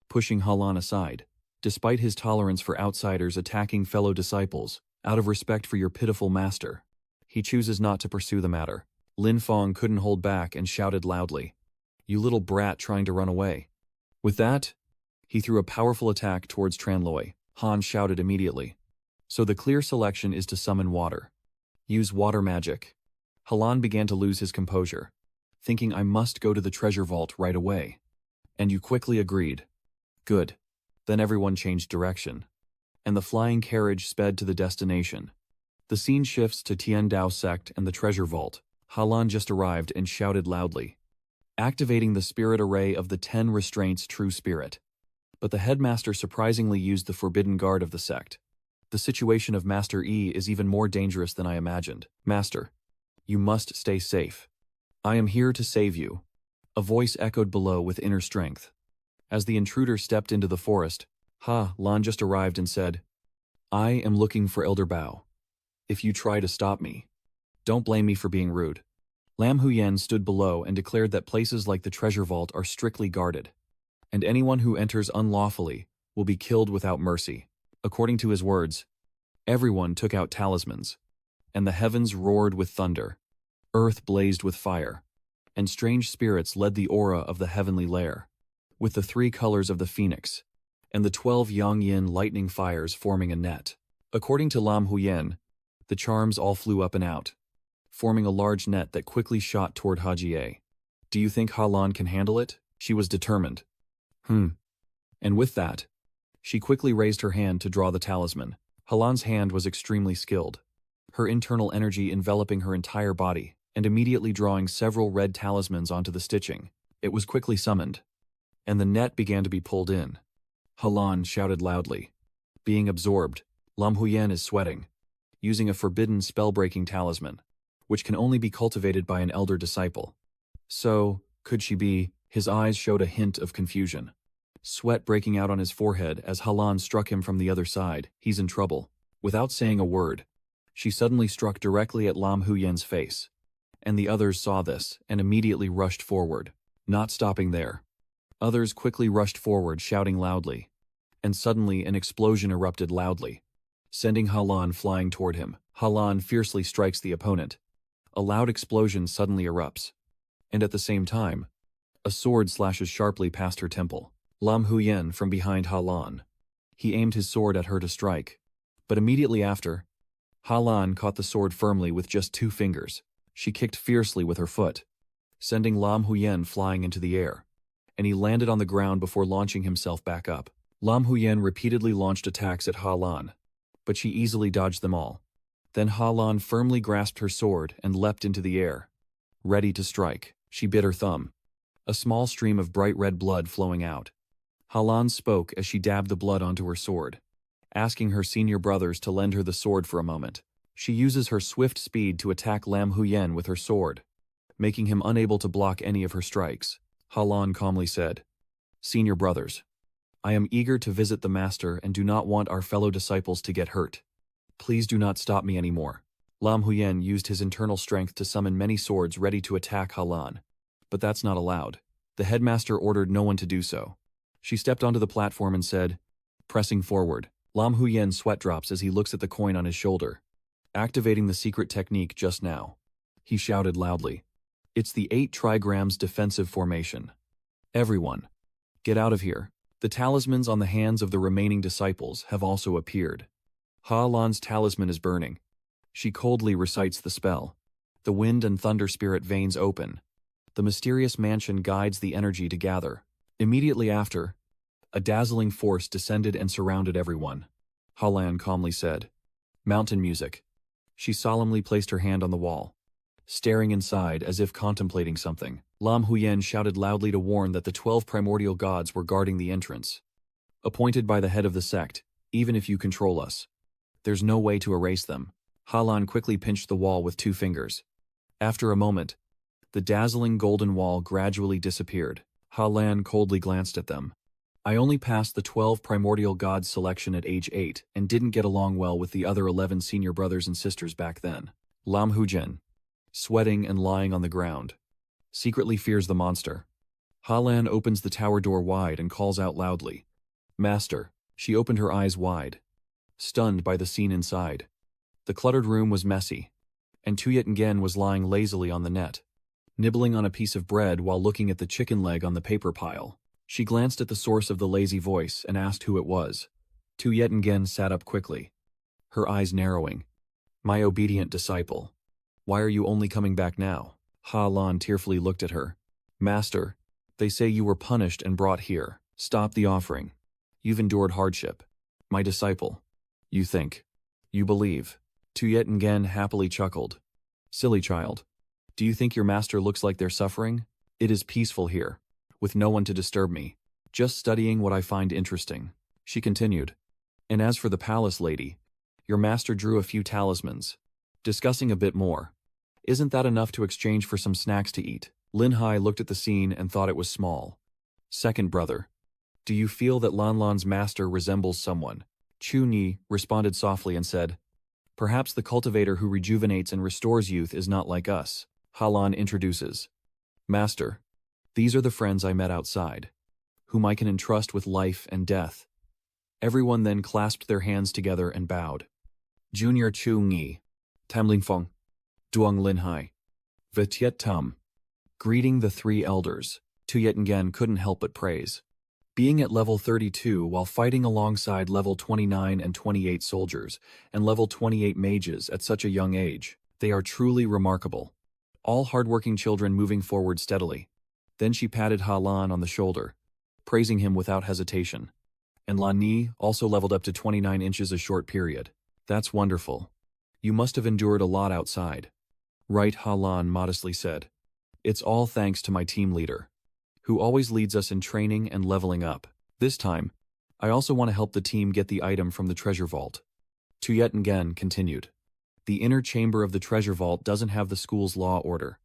pushing Halan aside. Despite his tolerance for outsiders attacking fellow disciples, out of respect for your pitiful master, he chooses not to pursue the matter. Lin Fong couldn't hold back and shouted loudly, "You little brat trying to run away." With that, he threw a powerful attack towards Tranloi. Han shouted immediately, "So the clear selection is to summon water. Use water magic." Halan began to lose his composure, thinking I must go to the treasure vault right away. "And you quickly agreed. Good." Then everyone changed direction, and the flying carriage sped to the destination. The scene shifts to Tian Dao sect and the treasure vault. Halan just arrived and shouted loudly, activating the spirit array of the 10 restraints true spirit. But the headmaster surprisingly used the forbidden guard of the sect. The situation of Master Yi is even more dangerous than I imagined. "Master, you must stay safe. I am here to save you." A voice echoed below with inner strength. As the intruder stepped into the forest, Lan just arrived and said, "I am looking for Elder Bao. If you try to stop me, don't blame me for being rude." Lam Huyen stood below and declared that places like the treasure vault are strictly guarded, and anyone who enters unlawfully will be killed without mercy. According to his words, everyone took out talismans, and the heavens roared with thunder, earth blazed with fire, and strange spirits led the aura of the heavenly lair, with the 3 colors of the phoenix, and the 12 yang-yin lightning fires forming a net. According to Lam Huyen, the charms all flew up and out, forming a large net that quickly shot toward Hajie. "Do you think Halan can handle it?" She was determined. And with that, she quickly raised her hand to draw the talisman. Halan's hand was extremely skilled, her internal energy enveloping her entire body, and immediately drawing several red talismans onto the stitching. It was quickly summoned, and the net began to be pulled in. Halan shouted loudly, being absorbed. Lam Huyen is sweating, using a forbidden spell-breaking talisman, which can only be cultivated by an elder disciple. So, could she be? His eyes showed a hint of confusion, sweat breaking out on his forehead as Halan struck him from the other side. He's in trouble. Without saying a word, she suddenly struck directly at Lam Huyen's face, and the others saw this and immediately rushed forward, not stopping there. Others quickly rushed forward, shouting loudly, and suddenly an explosion erupted loudly, sending Halan flying toward him. Halan fiercely strikes the opponent. A loud explosion suddenly erupts, and at the same time, a sword slashes sharply past her temple. Lam Huyen from behind Halan. He aimed his sword at her to strike, but immediately after, Halan caught the sword firmly with just 2 fingers. She kicked fiercely with her foot, sending Lam Huyen flying into the air, and he landed on the ground before launching himself back up. Lam Huyen repeatedly launched attacks at Halan, but she easily dodged them all. Then Halan firmly grasped her sword and leapt into the air, ready to strike. She bit her thumb, a small stream of bright red blood flowing out. Halan spoke as she dabbed the blood onto her sword, asking her senior brothers to lend her the sword for a moment. She uses her swift speed to attack Lam Huyen with her sword, making him unable to block any of her strikes. Halan calmly said, "Senior brothers, I am eager to visit the master and do not want our fellow disciples to get hurt. Please do not stop me anymore." Lam Huyen used his internal strength to summon many swords ready to attack Halan. But that's not allowed. The headmaster ordered no one to do so. She stepped onto the platform and said, pressing forward. Lam Huyen sweat drops as he looks at the coin on his shoulder. Activating the secret technique just now. He shouted loudly. It's the 8 trigrams defensive formation. Everyone, get out of here. The talismans on the hands of the remaining disciples have also appeared. Halan's talisman is burning. She coldly recites the spell. The wind and thunder spirit veins open. The mysterious mansion guides the energy to gather. Immediately after, a dazzling force descended and surrounded everyone. Halan calmly said, "Mountain music." She solemnly placed her hand on the wall. Staring inside as if contemplating something, Lam Huyen shouted loudly to warn that the 12 primordial gods were guarding the entrance. Appointed by the head of the sect, even if you control us, there's no way to erase them. Halan quickly pinched the wall with 2 fingers. After a moment, the dazzling golden wall gradually disappeared. Halan coldly glanced at them. I only passed the 12 primordial gods selection at age 8 and didn't get along well with the other 11 senior brothers and sisters back then. Lam Huyen, sweating and lying on the ground, secretly fears the monster. Halan opens the tower door wide and calls out loudly, "Master." She opened her eyes wide, stunned by the scene inside. The cluttered room was messy, and Tuyet Nguyen was lying lazily on the net, nibbling on a piece of bread while looking at the chicken leg on the paper pile. She glanced at the source of the lazy voice and asked who it was. Tuyet Nguyen sat up quickly, her eyes narrowing. "My obedient disciple. Why are you only coming back now?" Halan tearfully looked at her. "Master, they say you were punished and brought here. Stop the offering. You've endured hardship. My disciple. You think. You believe." Tuyet Nguyen happily chuckled. "Silly child. Do you think your master looks like they're suffering? It is peaceful here, with no one to disturb me. Just studying what I find interesting." She continued. "And as for the palace lady, your master drew a few talismans. Discussing a bit more. Isn't that enough to exchange for some snacks to eat?" Lin Hai looked at the scene and thought it was small. "Second brother. Do you feel that Lan Lan's master resembles someone?" Chu Ni responded softly and said, "Perhaps the cultivator who rejuvenates and restores youth is not like us." Halan introduces. "Master, these are the friends I met outside, whom I can entrust with life and death." Everyone then clasped their hands together and bowed. Junior Chu Ni, Tam Ling Feng, Duong Lin Hai, Vetiet Tum. Greeting the 3 elders, Tuyet Nguyen couldn't help but praise. Being at level 32 while fighting alongside level 29 and 28 soldiers and level 28 mages at such a young age, they are truly remarkable. All hardworking children moving forward steadily. Then she patted Halan on the shoulder, praising him without hesitation. And Lan Ni also leveled up to 29 inches a short period. "That's wonderful. You must have endured a lot outside." "Right," Halan modestly said. "It's all thanks to my team leader, who always leads us in training and leveling up. This time, I also want to help the team get the item from the treasure vault." Tuyet Nguyen continued. "The inner chamber of the treasure vault doesn't have the school's law order.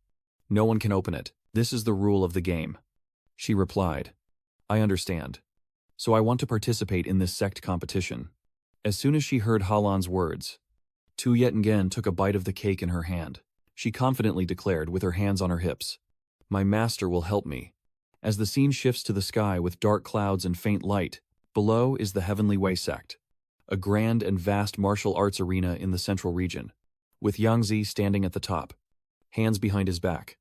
No one can open it. This is the rule of the game." She replied, "I understand. So I want to participate in this sect competition." As soon as she heard Halan's words, Tuyet Nguyen took a bite of the cake in her hand. She confidently declared with her hands on her hips, "My master will help me." As the scene shifts to the sky with dark clouds and faint light, below is the Heavenly Way sect, a grand and vast martial arts arena in the central region, with Yangzi standing at the top, hands behind his back.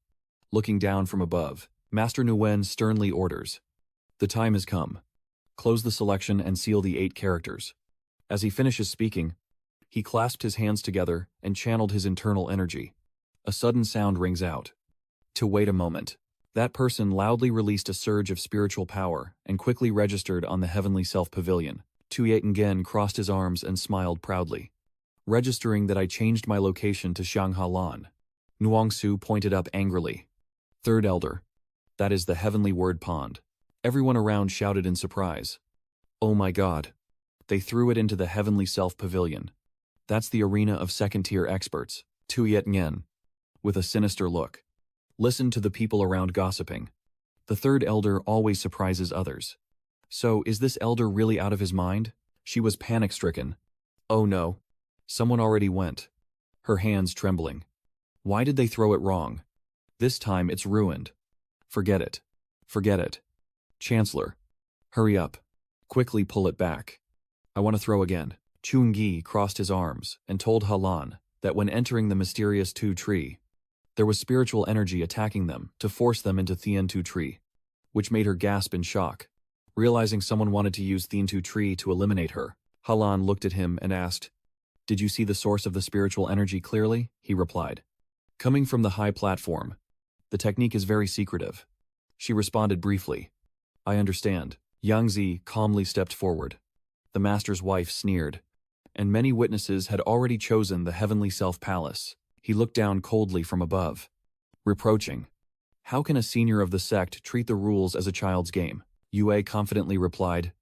Looking down from above, Master Nguyen sternly orders, "The time has come. Close the selection and seal the 8 characters." As he finishes speaking, he clasped his hands together and channeled his internal energy. A sudden sound rings out. To wait a moment. That person loudly released a surge of spiritual power and quickly registered on the Heavenly Self Pavilion. Tuyet Nguyen crossed his arms and smiled proudly. "Registering that I changed my location to Shanghalan." Nuong Su pointed up angrily. "Third Elder. That is the Heavenly Word Pond." Everyone around shouted in surprise. "Oh my God. They threw it into the Heavenly Self Pavilion. That's the arena of second-tier experts." Tuyet Nguyen, with a sinister look, listened to the people around gossiping. The third elder always surprises others. So, is this elder really out of his mind? She was panic-stricken. "Oh no. Someone already went." her hands trembling. Why did they throw it wrong? This time it's ruined. Forget it. Forget it. Chancellor. Hurry up. Quickly pull it back. I want to throw again. Chun-Gi crossed his arms and told Halan that when entering the mysterious Tu tree, there was spiritual energy attacking them to force them into Thien Tu tree, which made her gasp in shock. Realizing someone wanted to use Thien Tu tree to eliminate her, Halan looked at him and asked, "Did you see the source of the spiritual energy clearly?" He replied, "Coming from the high platform. The technique is very secretive." She responded briefly, "I understand." Yang Zi calmly stepped forward. The master's wife sneered, and many witnesses had already chosen the heavenly self-palace. He looked down coldly from above, reproaching, "How can a senior of the sect treat the rules as a child's game?" Yue confidently replied,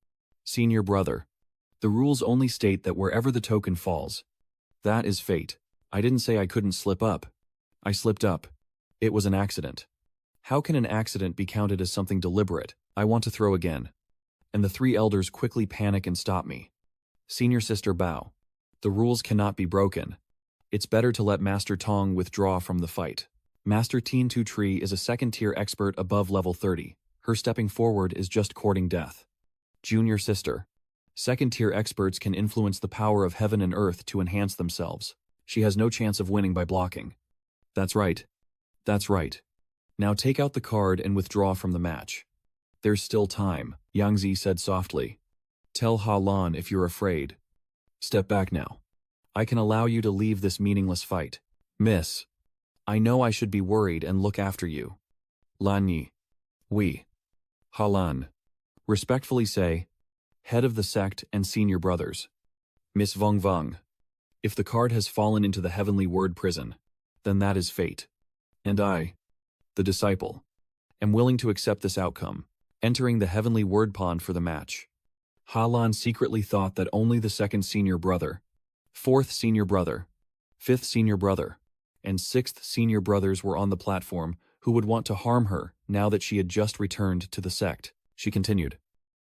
"Senior brother, the rules only state that wherever the token falls, that is fate. I didn't say I couldn't slip up. I slipped up. It was an accident. How can an accident be counted as something deliberate? I want to throw again." And the three elders quickly panic and stop me. Senior sister bow. The rules cannot be broken. It's better to let Master Tong withdraw from the fight. Master Thien Tu Tree is a second-tier expert above level 30. Her stepping forward is just courting death. Junior sister. Second-tier experts can influence the power of heaven and earth to enhance themselves. She has no chance of winning by blocking. That's right. That's right. Now take out the card and withdraw from the match. There's still time, Yang Zi said softly. Tell Halan if you're afraid. Step back now. I can allow you to leave this meaningless fight. Miss. I know I should be worried and look after you. Lan Yi. We. Halan. Respectfully say, head of the sect and senior brothers. Miss Vong Vong. If the card has fallen into the heavenly word prison, then that is fate. And I, the disciple, am willing to accept this outcome, entering the heavenly word pond for the match. Halan secretly thought that only the second senior brother, fourth senior brother, fifth senior brother, and sixth senior brothers were on the platform who would want to harm her now that she had just returned to the sect. She continued,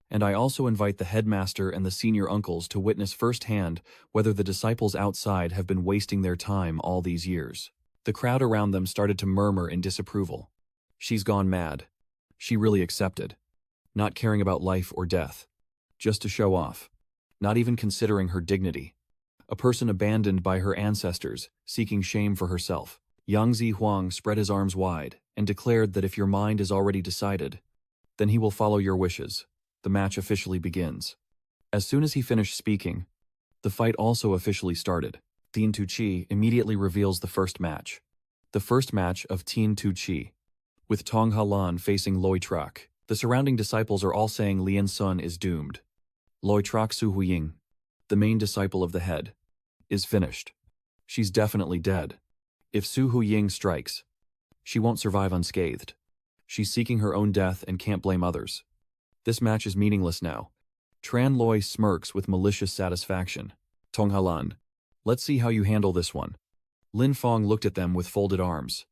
and I also invite the headmaster and the senior uncles to witness firsthand whether the disciples outside have been wasting their time all these years. The crowd around them started to murmur in disapproval. She's gone mad. She really accepted. Not caring about life or death. Just to show off. Not even considering her dignity. A person abandoned by her ancestors, seeking shame for herself. Yang Zi Huang spread his arms wide and declared that if your mind is already decided, then he will follow your wishes. The match officially begins. As soon as he finished speaking, the fight also officially started. Thien Tu Chi immediately reveals the first match. The first match of Thien Tu Chi. With Tong Halan facing Loi Trak. The surrounding disciples are all saying Lian Sun is doomed. Loi Trak Su Huying, the main disciple of the head, is finished. She's definitely dead. If Su Huying strikes, she won't survive unscathed. She's seeking her own death and can't blame others. This match is meaningless now. Tran Loi smirks with malicious satisfaction. Tong Halan, let's see how you handle this one. Lin Fong looked at them with folded arms.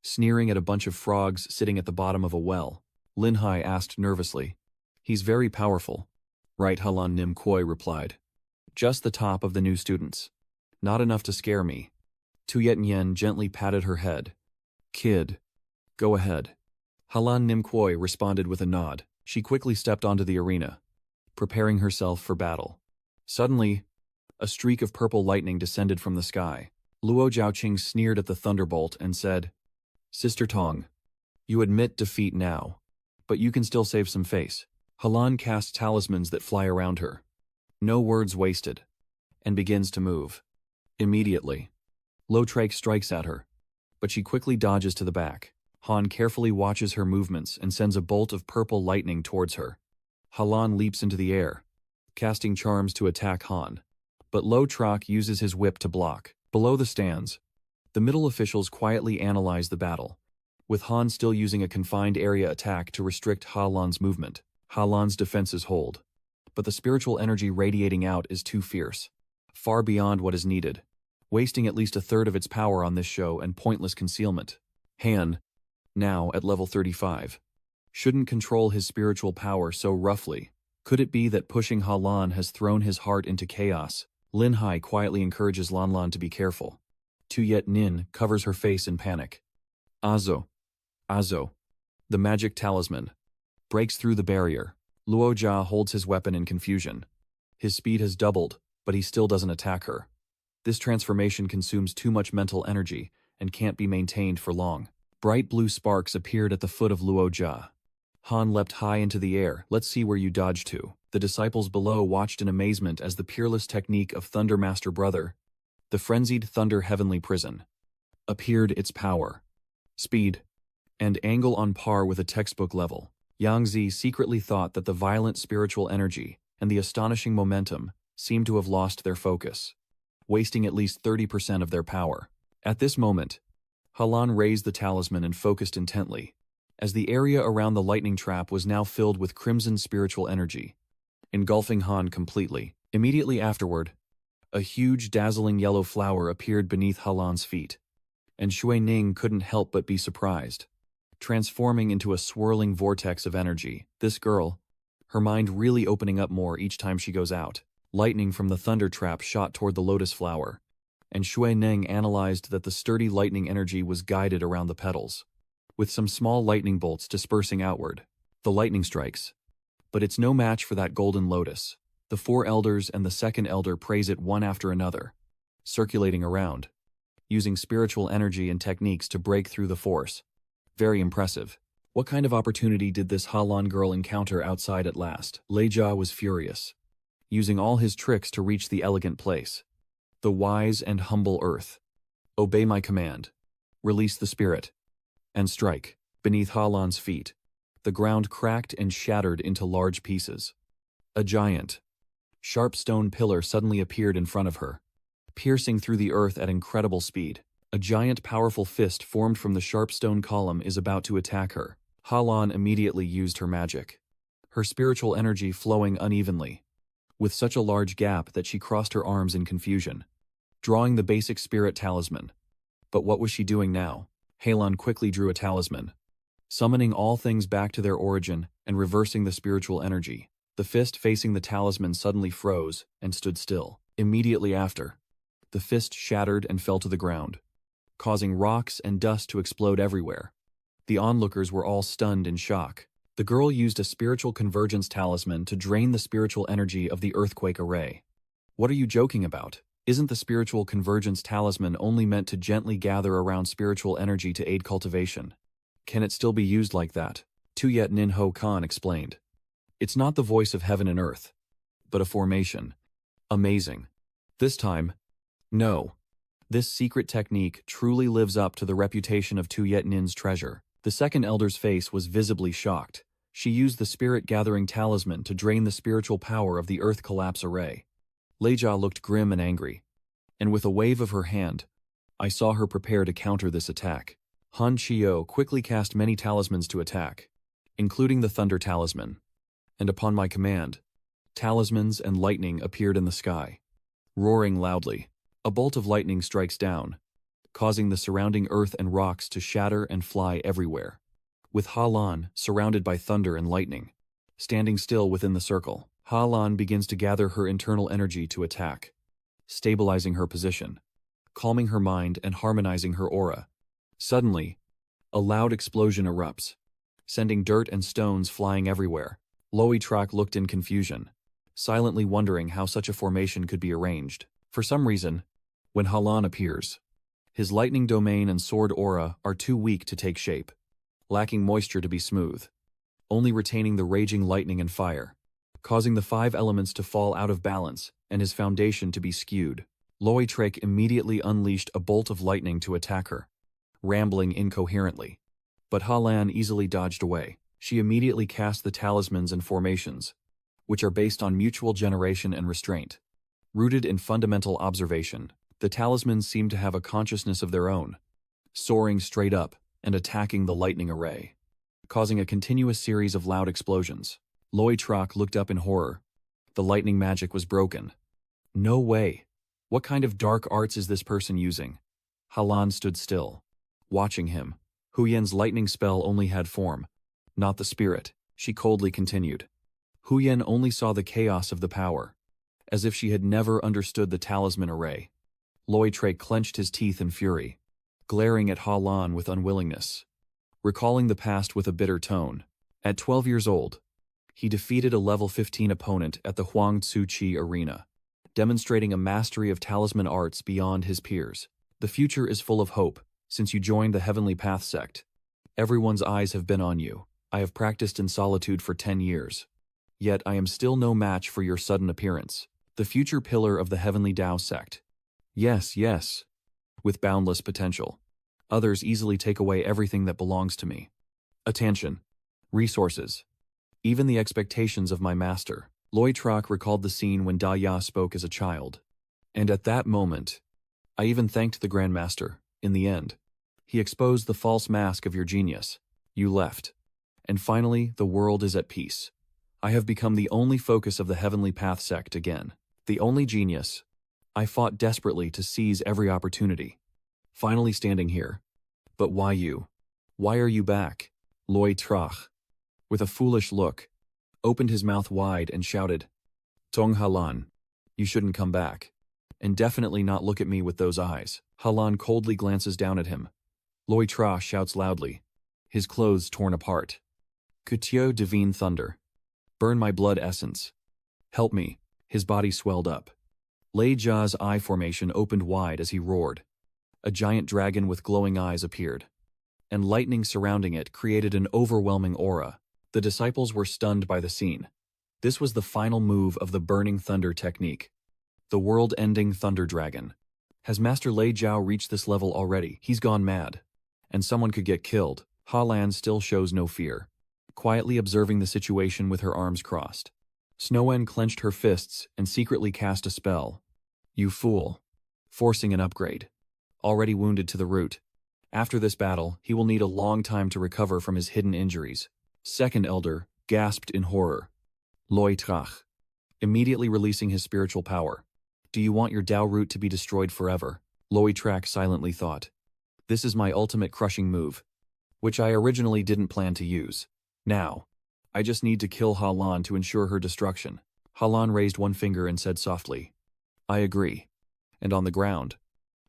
Sneering at a bunch of frogs sitting at the bottom of a well, Lin Hai asked nervously. He's very powerful. Right, Halan Nim Koi replied. Just the top of the new students. Not enough to scare me. Tu Yet Yen gently patted her head. Kid. Go ahead. Halan Nim Koi responded with a nod. She quickly stepped onto the arena, preparing herself for battle. Suddenly, a streak of purple lightning descended from the sky. Luo Zhaoqing sneered at the thunderbolt and said, Sister Tong, you admit defeat now, but you can still save some face. Halan casts talismans that fly around her. No words wasted, and begins to move. Immediately, Lo Trake strikes at her, but she quickly dodges to the back. Han carefully watches her movements and sends a bolt of purple lightning towards her. Halan leaps into the air, casting charms to attack Han, but Lo Trak uses his whip to block. Below the stands, the middle officials quietly analyze the battle, with Han still using a confined area attack to restrict Halan's movement. Halan's defenses hold, but the spiritual energy radiating out is too fierce, far beyond what is needed, wasting at least a third of its power on this show and pointless concealment. Han, now at level 35, shouldn't control his spiritual power so roughly. Could it be that pushing Halan has thrown his heart into chaos? Lin Hai quietly encourages Lan Lan to be careful. Tuyet Nin covers her face in panic. Azo. Azo. The magic talisman. Breaks through the barrier. Luo Jia holds his weapon in confusion. His speed has doubled, but he still doesn't attack her. This transformation consumes too much mental energy and can't be maintained for long. Bright blue sparks appeared at the foot of Luo Jia. Han leapt high into the air. Let's see where you dodge to. The disciples below watched in amazement as the peerless technique of Thunder Master Brother, the frenzied Thunder Heavenly Prison, appeared its power, speed, and angle on par with a textbook level. Yang Zi secretly thought that the violent spiritual energy and the astonishing momentum seemed to have lost their focus, wasting at least 30% of their power. At this moment, Halan raised the talisman and focused intently, as the area around the lightning trap was now filled with crimson spiritual energy, engulfing Han completely. Immediately afterward, a huge dazzling yellow flower appeared beneath Halan's feet, and Shui Ning couldn't help but be surprised, transforming into a swirling vortex of energy. This girl, her mind really opening up more each time she goes out. Lightning from the thunder trap shot toward the lotus flower, and Shui Ning analyzed that the sturdy lightning energy was guided around the petals, with some small lightning bolts dispersing outward. The lightning strikes, but it's no match for that golden lotus. The 4 elders and the second elder praise it one after another, circulating around, using spiritual energy and techniques to break through the force. Very impressive. What kind of opportunity did this Halan girl encounter outside at last? Lei Jia was furious, using all his tricks to reach the elegant place. The wise and humble earth. Obey my command. Release the spirit. And strike. Beneath Halan's feet, the ground cracked and shattered into large pieces. A giant, sharp stone pillar suddenly appeared in front of her, piercing through the earth at incredible speed. A giant powerful fist formed from the sharp stone column is about to attack her. Halan immediately used her magic, her spiritual energy flowing unevenly, with such a large gap that she crossed her arms in confusion, drawing the basic spirit talisman. But what was she doing now? Halan quickly drew a talisman, summoning all things back to their origin and reversing the spiritual energy. The fist facing the talisman suddenly froze and stood still. Immediately after, the fist shattered and fell to the ground, causing rocks and dust to explode everywhere. The onlookers were all stunned in shock. The girl used a spiritual convergence talisman to drain the spiritual energy of the earthquake array. What are you joking about? Isn't the spiritual convergence talisman only meant to gently gather around spiritual energy to aid cultivation? Can it still be used like that? Tuyet Nin Ho Khan explained. It's not the voice of heaven and earth, but a formation. Amazing. This time, no. This secret technique truly lives up to the reputation of Tuyet Nin's treasure. The second elder's face was visibly shocked. She used the spirit-gathering talisman to drain the spiritual power of the earth collapse array. Lei Jia looked grim and angry, and with a wave of her hand, I saw her prepare to counter this attack. Han Chiyo quickly cast many talismans to attack, including the thunder talisman. And upon my command, talismans and lightning appeared in the sky, roaring loudly. A bolt of lightning strikes down, causing the surrounding earth and rocks to shatter and fly everywhere. With Halan surrounded by thunder and lightning, standing still within the circle, Halan begins to gather her internal energy to attack, stabilizing her position, calming her mind and harmonizing her aura. Suddenly, a loud explosion erupts, sending dirt and stones flying everywhere. Loi Trak looked in confusion, silently wondering how such a formation could be arranged. For some reason, when Halan appears, his lightning domain and sword aura are too weak to take shape, lacking moisture to be smooth, only retaining the raging lightning and fire, causing the 5 elements to fall out of balance and his foundation to be skewed. Loi Trak immediately unleashed a bolt of lightning to attack her, rambling incoherently. But Halan easily dodged away. She immediately cast the talismans and formations, which are based on mutual generation and restraint. Rooted in fundamental observation, the talismans seem to have a consciousness of their own, soaring straight up and attacking the lightning array, causing a continuous series of loud explosions. Loi Trak looked up in horror. The lightning magic was broken. No way. What kind of dark arts is this person using? Halan stood still, watching him. Huyen's lightning spell only had form, not the spirit. She coldly continued. Huyen only saw the chaos of the power, as if she had never understood the talisman array. Loi Trek clenched his teeth in fury, glaring at Halan with unwillingness, recalling the past with a bitter tone. At 12 years old, he defeated a level 15 opponent at the Huang Tzu Chi Arena, demonstrating a mastery of talisman arts beyond his peers. The future is full of hope, since you joined the Heavenly Path sect. Everyone's eyes have been on you. I have practiced in solitude for 10 years. Yet I am still no match for your sudden appearance. The future pillar of the Heavenly Tao sect. Yes, yes. With boundless potential. Others easily take away everything that belongs to me. Attention. Resources. Even the expectations of my master. Loi Trek recalled the scene when Da Ya spoke as a child. And at that moment, I even thanked the Grandmaster. In the end, he exposed the false mask of your genius. You left. And finally, the world is at peace. I have become the only focus of the Heavenly Path sect again. The only genius. I fought desperately to seize every opportunity. Finally standing here. But why you? Why are you back? Loi Trek, with a foolish look, opened his mouth wide and shouted, Tong Halan, you shouldn't come back. And definitely not look at me with those eyes. Halan coldly glances down at him. Loi Trek shouts loudly, his clothes torn apart. Kutyo divine thunder. Burn my blood essence. Help me. His body swelled up. Lei Jia's eye formation opened wide as he roared. A giant dragon with glowing eyes appeared, and lightning surrounding it created an overwhelming aura. The disciples were stunned by the scene. This was the final move of the Burning Thunder technique. The world-ending Thunder Dragon. Has Master Lei Jiao reached this level already? He's gone mad. And someone could get killed. Halan still shows no fear, quietly observing the situation with her arms crossed. Snowen clenched her fists and secretly cast a spell. You fool. Forcing an upgrade. Already wounded to the root. After this battle, he will need a long time to recover from his hidden injuries. Second Elder gasped in horror. Loi Trek, immediately releasing his spiritual power. Do you want your Tao root to be destroyed forever? Loi Trek silently thought. This is my ultimate crushing move, which I originally didn't plan to use. Now, I just need to kill Halan to ensure her destruction. Halan raised one finger and said softly, I agree. And on the ground,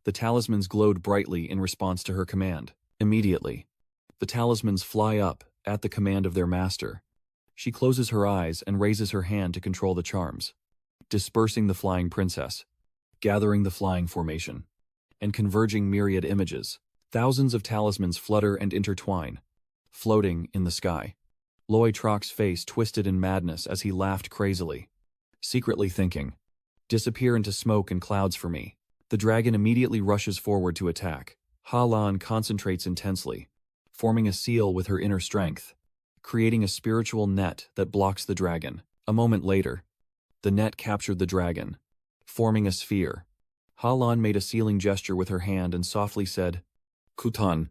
the talismans glowed brightly in response to her command. Immediately, the talismans fly up at the command of their master. She closes her eyes and raises her hand to control the charms, dispersing the flying princess, gathering the flying formation, and converging myriad images. Thousands of talismans flutter and intertwine, floating in the sky. Loi Trek's face twisted in madness as he laughed crazily, secretly thinking, disappear into smoke and clouds for me. The dragon immediately rushes forward to attack. Halan concentrates intensely, forming a seal with her inner strength, creating a spiritual net that blocks the dragon. A moment later, the net captured the dragon, forming a sphere. Halan made a sealing gesture with her hand and softly said, Kutan,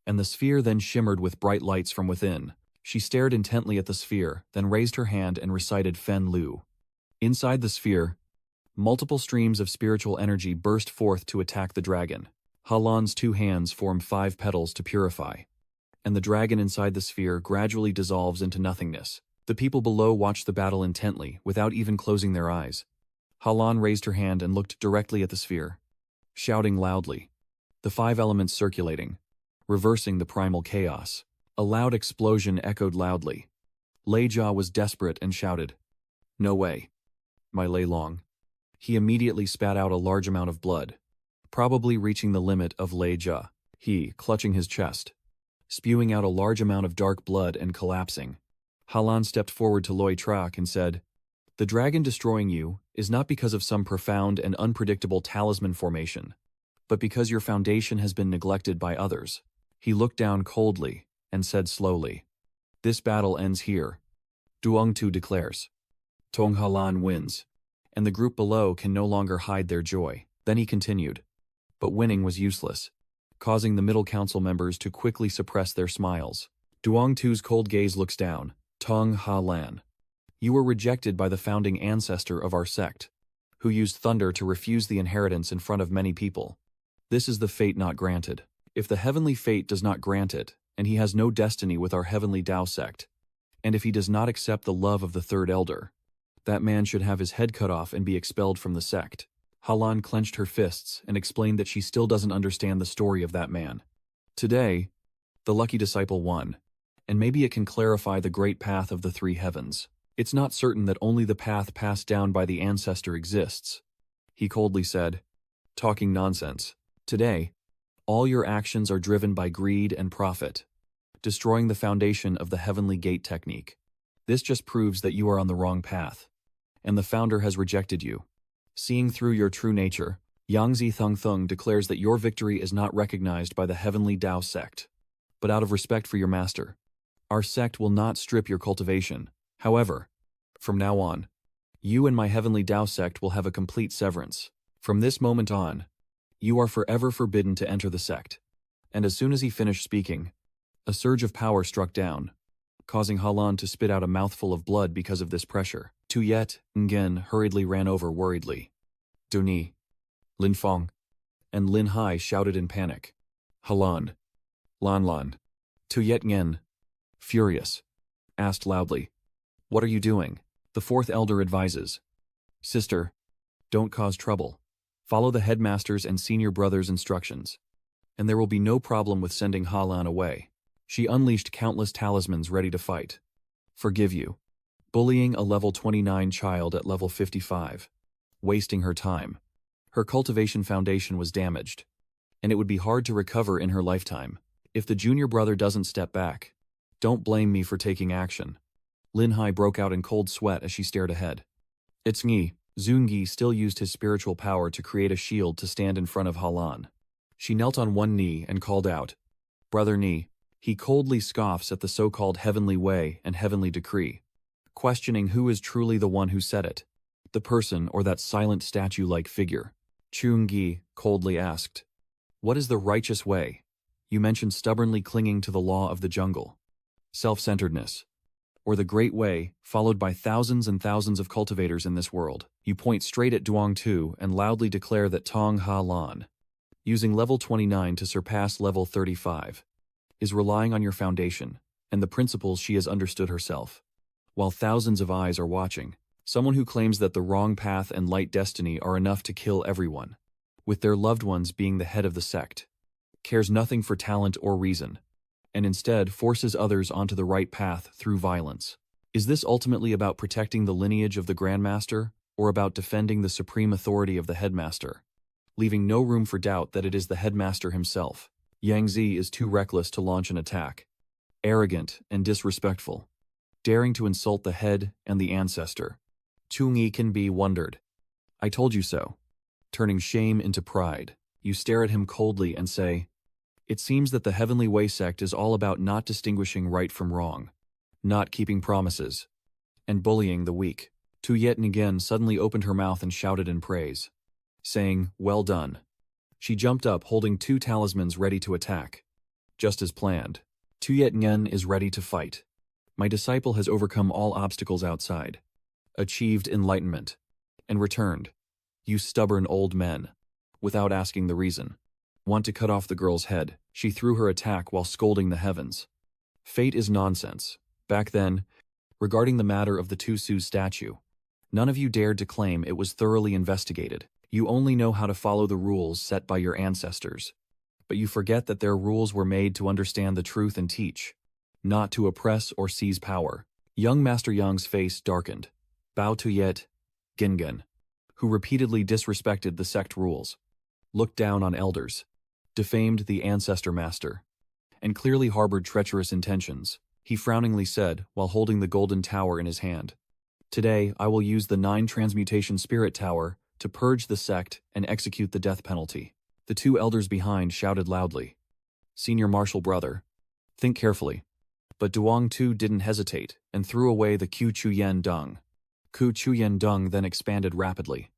and the sphere then shimmered with bright lights from within. She stared intently at the sphere, then raised her hand and recited Fen Lu. Inside the sphere, multiple streams of spiritual energy burst forth to attack the dragon. Halan's two hands form 5 petals to purify, and the dragon inside the sphere gradually dissolves into nothingness. The people below watched the battle intently, without even closing their eyes. Halan raised her hand and looked directly at the sphere, shouting loudly, the 5 elements circulating, reversing the primal chaos. A loud explosion echoed loudly. Lei Jia was desperate and shouted, No way. My Lei Long. He immediately spat out a large amount of blood, probably reaching the limit of Lei Jia. He, clutching his chest, spewing out a large amount of dark blood and collapsing. Halan stepped forward to Loi Trek and said, The dragon destroying you is not because of some profound and unpredictable talisman formation, but because your foundation has been neglected by others. He looked down coldly and said slowly, This battle ends here. Duong Tu declares. Tong Halan wins, and the group below can no longer hide their joy. Then he continued, but winning was useless, causing the middle council members to quickly suppress their smiles. Duong Tu's cold gaze looks down. Tong Halan, you were rejected by the founding ancestor of our sect, who used thunder to refuse the inheritance in front of many people. This is the fate not granted. If the heavenly fate does not grant it, and he has no destiny with our heavenly Tao sect, and if he does not accept the love of the third elder, that man should have his head cut off and be expelled from the sect. Halan clenched her fists and explained that she still doesn't understand the story of that man. Today, the lucky disciple won, and maybe it can clarify the great path of the three heavens. It's not certain that only the path passed down by the ancestor exists, he coldly said, talking nonsense. Today, all your actions are driven by greed and profit, destroying the foundation of the heavenly gate technique. This just proves that you are on the wrong path, and the founder has rejected you. Seeing through your true nature, Yangzi Thung declares that your victory is not recognized by the heavenly Tao sect. But out of respect for your master, our sect will not strip your cultivation. However, from now on, you and my heavenly Tao sect will have a complete severance. From this moment on, you are forever forbidden to enter the sect. And as soon as he finished speaking, a surge of power struck down, causing Halan to spit out a mouthful of blood because of this pressure. Tuyet Nguyen hurriedly ran over worriedly. Duni, Lin Fong, and Lin Hai shouted in panic. Halan, Lan. Tuyet Nguyen, furious, asked loudly, "What are you doing?" The fourth elder advises, "Sister, don't cause trouble. Follow the headmaster's and senior brother's instructions, and there will be no problem with sending Halan away." She unleashed countless talismans ready to fight. Forgive you. Bullying a level 29 child at level 55. Wasting her time. Her cultivation foundation was damaged, and it would be hard to recover in her lifetime. If the junior brother doesn't step back, don't blame me for taking action. Lin Hai broke out in cold sweat as she stared ahead. It's Ngi. Zungi still used his spiritual power to create a shield to stand in front of Halan. She knelt on one knee and called out, "Brother Ngi." He coldly scoffs at the so-called heavenly way and heavenly decree, questioning who is truly the one who said it, the person or that silent statue-like figure. Chungi coldly asked, "What is the righteous way? You mentioned stubbornly clinging to the law of the jungle, self-centeredness, or the great way, followed by thousands and thousands of cultivators in this world. You point straight at Duong Tu and loudly declare that Tong Ha Lan, using level 29 to surpass level 35, is relying on your foundation and the principles she has understood herself. While thousands of eyes are watching, someone who claims that the wrong path and light destiny are enough to kill everyone, with their loved ones being the head of the sect, cares nothing for talent or reason, and instead forces others onto the right path through violence. Is this ultimately about protecting the lineage of the Grandmaster, or about defending the supreme authority of the Headmaster, leaving no room for doubt that it is the Headmaster himself? Yangzi is too reckless to launch an attack, arrogant and disrespectful, daring to insult the head and the ancestor. Chungi can be wondered. I told you so. Turning shame into pride, you stare at him coldly and say, "It seems that the Heavenly Way sect is all about not distinguishing right from wrong, not keeping promises, and bullying the weak." Tuyet Nguyen suddenly opened her mouth and shouted in praise, saying, "Well done." She jumped up holding 2 talismans ready to attack. Just as planned, Tuyet Nguyen is ready to fight. My disciple has overcome all obstacles outside, achieved enlightenment, and returned. You stubborn old men, without asking the reason, want to cut off the girl's head. She threw her attack while scolding the heavens. Fate is nonsense. Back then, regarding the matter of the Tusu statue, none of you dared to claim it was thoroughly investigated. You only know how to follow the rules set by your ancestors. But you forget that their rules were made to understand the truth and teach, not to oppress or seize power. Young Master Yang's face darkened. Bao Tuyet, Gingan, who repeatedly disrespected the sect rules, looked down on elders, defamed the ancestor master, and clearly harbored treacherous intentions. He frowningly said, while holding the golden tower in his hand, "Today I will use the 9 transmutation spirit tower to purge the sect and execute the death penalty." The 2 elders behind shouted loudly, "Senior Marshal Brother, think carefully." But Duong Tu didn't hesitate and threw away the Ku Chuyen Dung. Ku Chuyen Dung then expanded rapidly,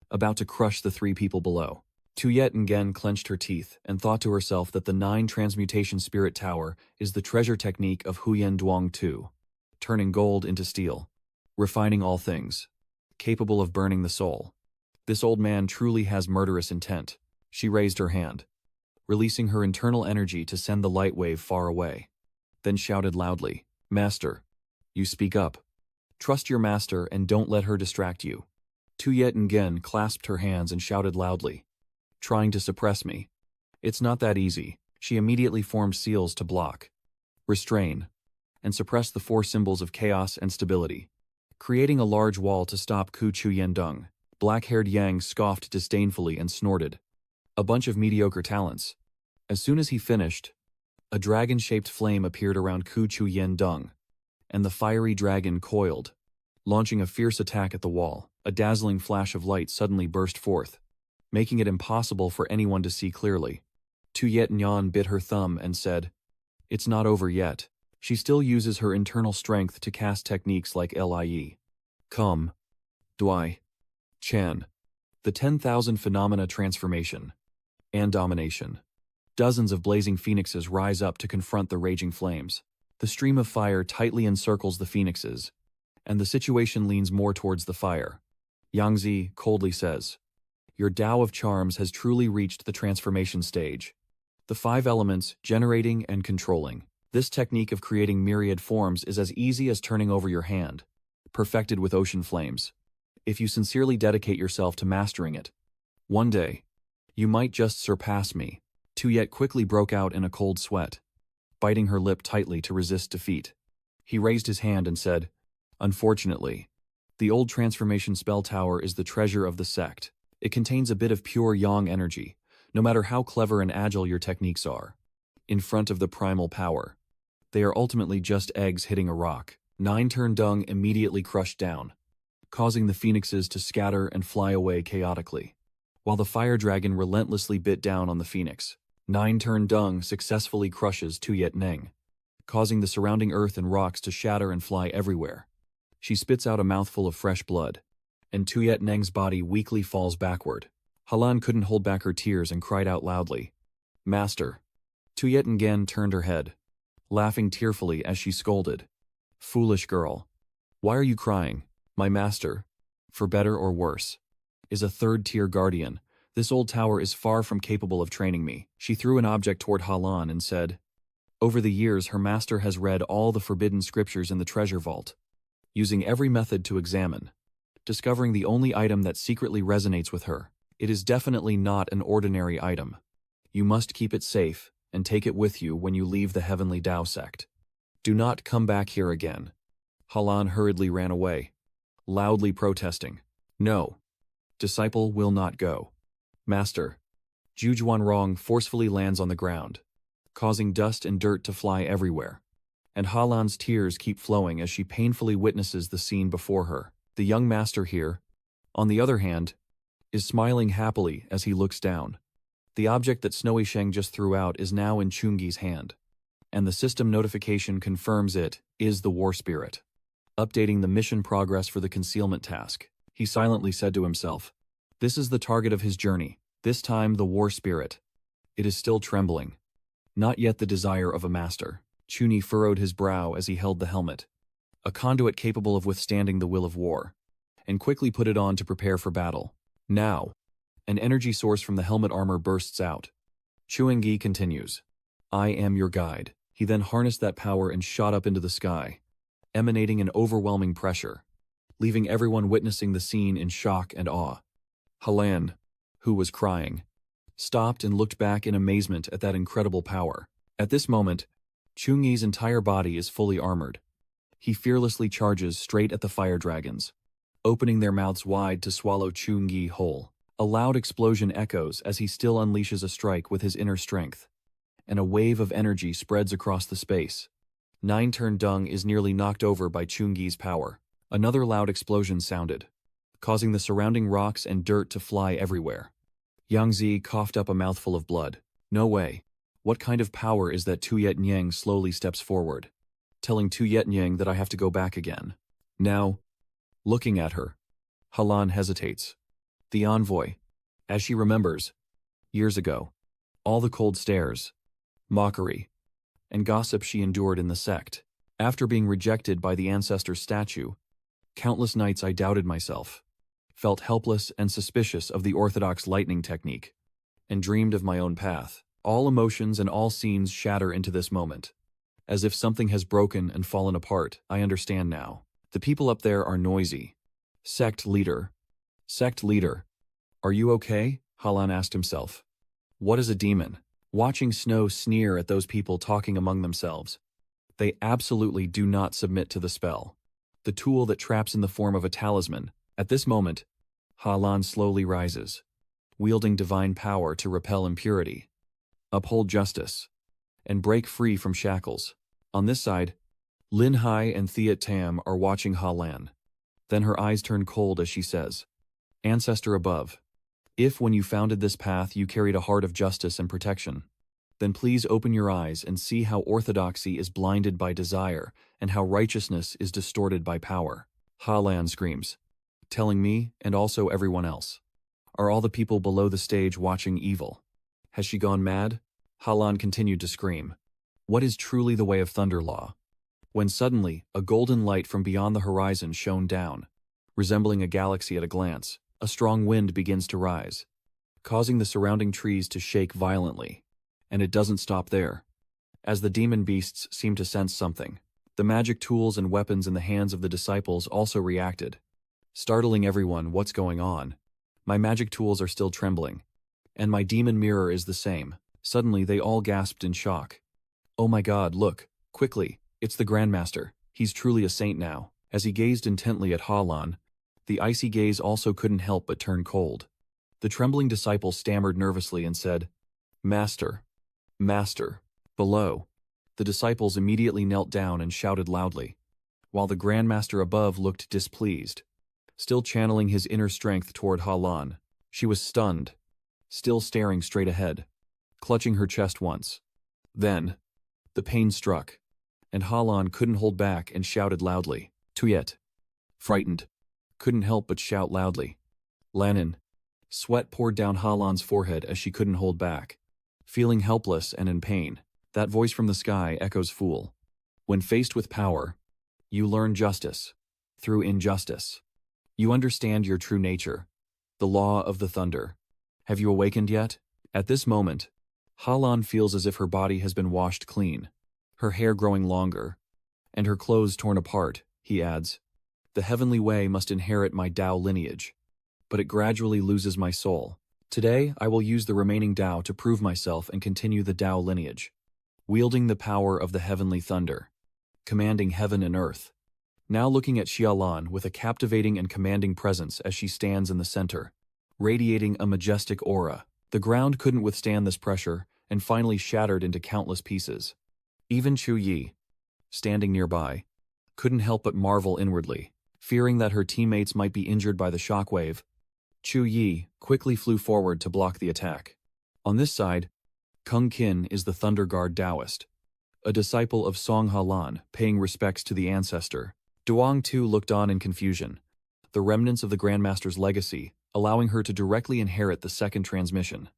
about to crush the 3 people below. Tuyet Nguyen clenched her teeth and thought to herself that the 9 transmutation spirit tower is the treasure technique of Huyen Duong Tu, turning gold into steel, refining all things, capable of burning the soul. This old man truly has murderous intent. She raised her hand, releasing her internal energy to send the light wave far away, then shouted loudly, "Master, you speak up. Trust your master and don't let her distract you." Tuyet Nguyen clasped her hands and shouted loudly, trying to suppress me. It's not that easy. She immediately formed seals to block, restrain, and suppress the four symbols of chaos and stability, creating a large wall to stop Ku Chu Yendung. Black-haired Yang scoffed disdainfully and snorted. A bunch of mediocre talents. As soon as he finished, a dragon-shaped flame appeared around Ku Chu Yendung, and the fiery dragon coiled, launching a fierce attack at the wall. A dazzling flash of light suddenly burst forth, making it impossible for anyone to see clearly. Tuyet Nyan bit her thumb and said, "It's not over yet." She still uses her internal strength to cast techniques like Lie, Come, Dui, Chan, the 10,000 phenomena transformation, and domination. Dozens of blazing phoenixes rise up to confront the raging flames. The stream of fire tightly encircles the phoenixes, and the situation leans more towards the fire. Yangzi coldly says, "Your Tao of Charms has truly reached the transformation stage. The 5 elements, generating and controlling. This technique of creating myriad forms is as easy as turning over your hand, perfected with ocean flames. If you sincerely dedicate yourself to mastering it, one day, you might just surpass me." Tuyet quickly broke out in a cold sweat, biting her lip tightly to resist defeat. He raised his hand and said, "Unfortunately, the old transformation spell tower is the treasure of the sect. It contains a bit of pure yang energy, no matter how clever and agile your techniques are. In front of the primal power, they are ultimately just eggs hitting a rock." 9-turn Dung immediately crushed down, causing the phoenixes to scatter and fly away chaotically, while the fire dragon relentlessly bit down on the phoenix. 9-turn Dung successfully crushes Tuyet Neng, causing the surrounding earth and rocks to shatter and fly everywhere. She spits out a mouthful of fresh blood, and Tuyet Neng's body weakly falls backward. Halan couldn't hold back her tears and cried out loudly, "Master!" Tuyet Nguyen turned her head, laughing tearfully as she scolded, "Foolish girl. Why are you crying? My master, for better or worse, is a third-tier guardian. This old tower is far from capable of training me." She threw an object toward Halan and said, "Over the years her master has read all the forbidden scriptures in the treasure vault, using every method to examine, discovering the only item that secretly resonates with her. It is definitely not an ordinary item. You must keep it safe and take it with you when you leave the Heavenly Tao sect. Do not come back here again." Halan hurriedly ran away, loudly protesting, "No, disciple will not go." "Master." Jujuan forcefully lands on the ground, causing dust and dirt to fly everywhere, and Halan's tears keep flowing as she painfully witnesses the scene before her. The young master here, on the other hand, is smiling happily as he looks down. The object that Snowy Sheng just threw out is now in Chungi's hand, and the system notification confirms it is the War Spirit. Updating the mission progress for the concealment task, he silently said to himself, "This is the target of his journey, this time the War Spirit. It is still trembling. Not yet the desire of a master." Chuni furrowed his brow as he held the helmet, a conduit capable of withstanding the will of war, and quickly put it on to prepare for battle. Now, an energy source from the helmet armor bursts out. Chuangyi continues, "I am your guide." He then harnessed that power and shot up into the sky, emanating an overwhelming pressure, leaving everyone witnessing the scene in shock and awe. Halan, who was crying, stopped and looked back in amazement at that incredible power. At this moment, Chungyi's entire body is fully armored. He fearlessly charges straight at the fire dragons, opening their mouths wide to swallow Chungyi whole. A loud explosion echoes as he still unleashes a strike with his inner strength, and a wave of energy spreads across the space. 9-turn Dung is nearly knocked over by Chungyi's power. Another loud explosion sounded, causing the surrounding rocks and dirt to fly everywhere. Yangzi coughed up a mouthful of blood. "No way. What kind of power is that?" Tuyet Nyang slowly steps forward, telling Tuyet Nyang that I have to go back again. Now, looking at her, Halan hesitates. The envoy, as she remembers, years ago, all the cold stares, mockery, and gossip she endured in the sect. After being rejected by the ancestor's statue, countless nights I doubted myself, felt helpless and suspicious of the orthodox lightning technique, and dreamed of my own path. All emotions and all scenes shatter into this moment. As if something has broken and fallen apart, I understand now. The people up there are noisy. Sect leader, Sect leader. Are you okay? Halan asked himself. What is a demon? Watching Snow sneer at those people talking among themselves. They absolutely do not submit to the spell. The tool that traps in the form of a talisman. At this moment, Halan slowly rises, wielding divine power to repel impurity, uphold justice, and break free from shackles. On this side, Lin Hai and Thiet Tam are watching Halan. Then her eyes turn cold as she says, Ancestor above, if when you founded this path you carried a heart of justice and protection, then please open your eyes and see how orthodoxy is blinded by desire and how righteousness is distorted by power. Halan screams, telling me, and also everyone else. Are all the people below the stage watching evil? Has she gone mad? Halan continued to scream. What is truly the way of thunder law? When suddenly, a golden light from beyond the horizon shone down, resembling a galaxy at a glance. A strong wind begins to rise, causing the surrounding trees to shake violently. And it doesn't stop there. As the demon beasts seem to sense something, the magic tools and weapons in the hands of the disciples also reacted, startling everyone. What's going on? My magic tools are still trembling, and my demon mirror is the same. Suddenly they all gasped in shock. Oh my god, look, quickly, it's the Grandmaster. He's truly a saint now. As he gazed intently at Halan, the icy gaze also couldn't help but turn cold. The trembling disciple stammered nervously and said, Master. Master. Below. The disciples immediately knelt down and shouted loudly, while the Grandmaster above looked displeased, still channeling his inner strength toward Halan. She was stunned, still staring straight ahead, clutching her chest once. Then, the pain struck, and Halan couldn't hold back and shouted loudly. Tuyet. Frightened. Couldn't help but shout loudly. Lanin. Sweat poured down Halan's forehead as she couldn't hold back. Feeling helpless and in pain, that voice from the sky echoes fool. When faced with power, you learn justice. Through injustice. You understand your true nature. The law of the thunder. Have you awakened yet? At this moment, Halan feels as if her body has been washed clean, her hair growing longer, and her clothes torn apart. He adds, the heavenly way must inherit my Tao lineage, but it gradually loses my soul. Today, I will use the remaining Tao to prove myself and continue the Tao lineage, wielding the power of the heavenly thunder, commanding heaven and earth. Now looking at Xialan with a captivating and commanding presence as she stands in the center, radiating a majestic aura. The ground couldn't withstand this pressure and finally shattered into countless pieces. Even Chu Yi, standing nearby, couldn't help but marvel inwardly. Fearing that her teammates might be injured by the shockwave, Chu Yi quickly flew forward to block the attack. On this side, Kung Qin is the Thunder Guard Taoist, a disciple of Song Halan, paying respects to the ancestor. Duang Tu looked on in confusion, the remnants of the Grandmaster's legacy, allowing her to directly inherit the second transmission.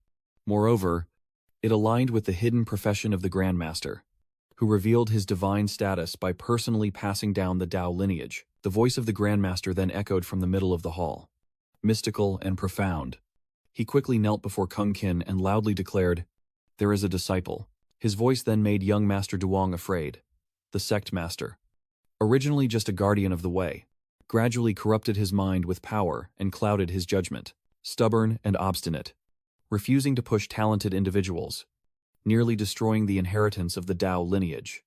Moreover, it aligned with the hidden profession of the Grandmaster, who revealed his divine status by personally passing down the Tao lineage. The voice of the Grandmaster then echoed from the middle of the hall, mystical and profound. He quickly knelt before Kung Qin and loudly declared, there is a disciple. His voice then made young Master Duong afraid. The sect master, originally just a guardian of the way, gradually corrupted his mind with power and clouded his judgment. Stubborn and obstinate, refusing to push talented individuals, nearly destroying the inheritance of the Tao lineage.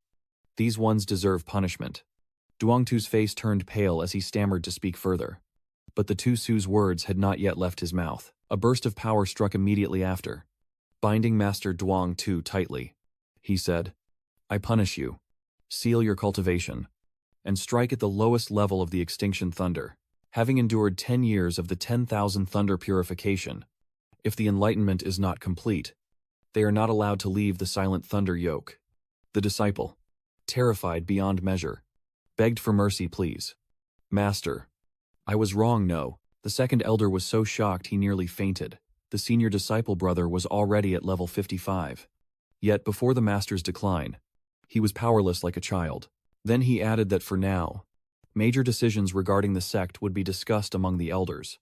These ones deserve punishment. Duangtu's face turned pale as he stammered to speak further. But the Tu Su's words had not yet left his mouth. A burst of power struck immediately after, binding Master Duang Tu tightly. He said, I punish you. Seal your cultivation, and strike at the lowest level of the extinction thunder. Having endured 10 years of the 10,000 thunder purification, if the enlightenment is not complete, they are not allowed to leave the silent thunder yoke. The disciple, terrified beyond measure, begged for mercy, please. Master, I was wrong, no. The second elder was so shocked he nearly fainted. The senior disciple brother was already at level 55. Yet before the master's decline, he was powerless like a child. Then he added that for now, major decisions regarding the sect would be discussed among the elders,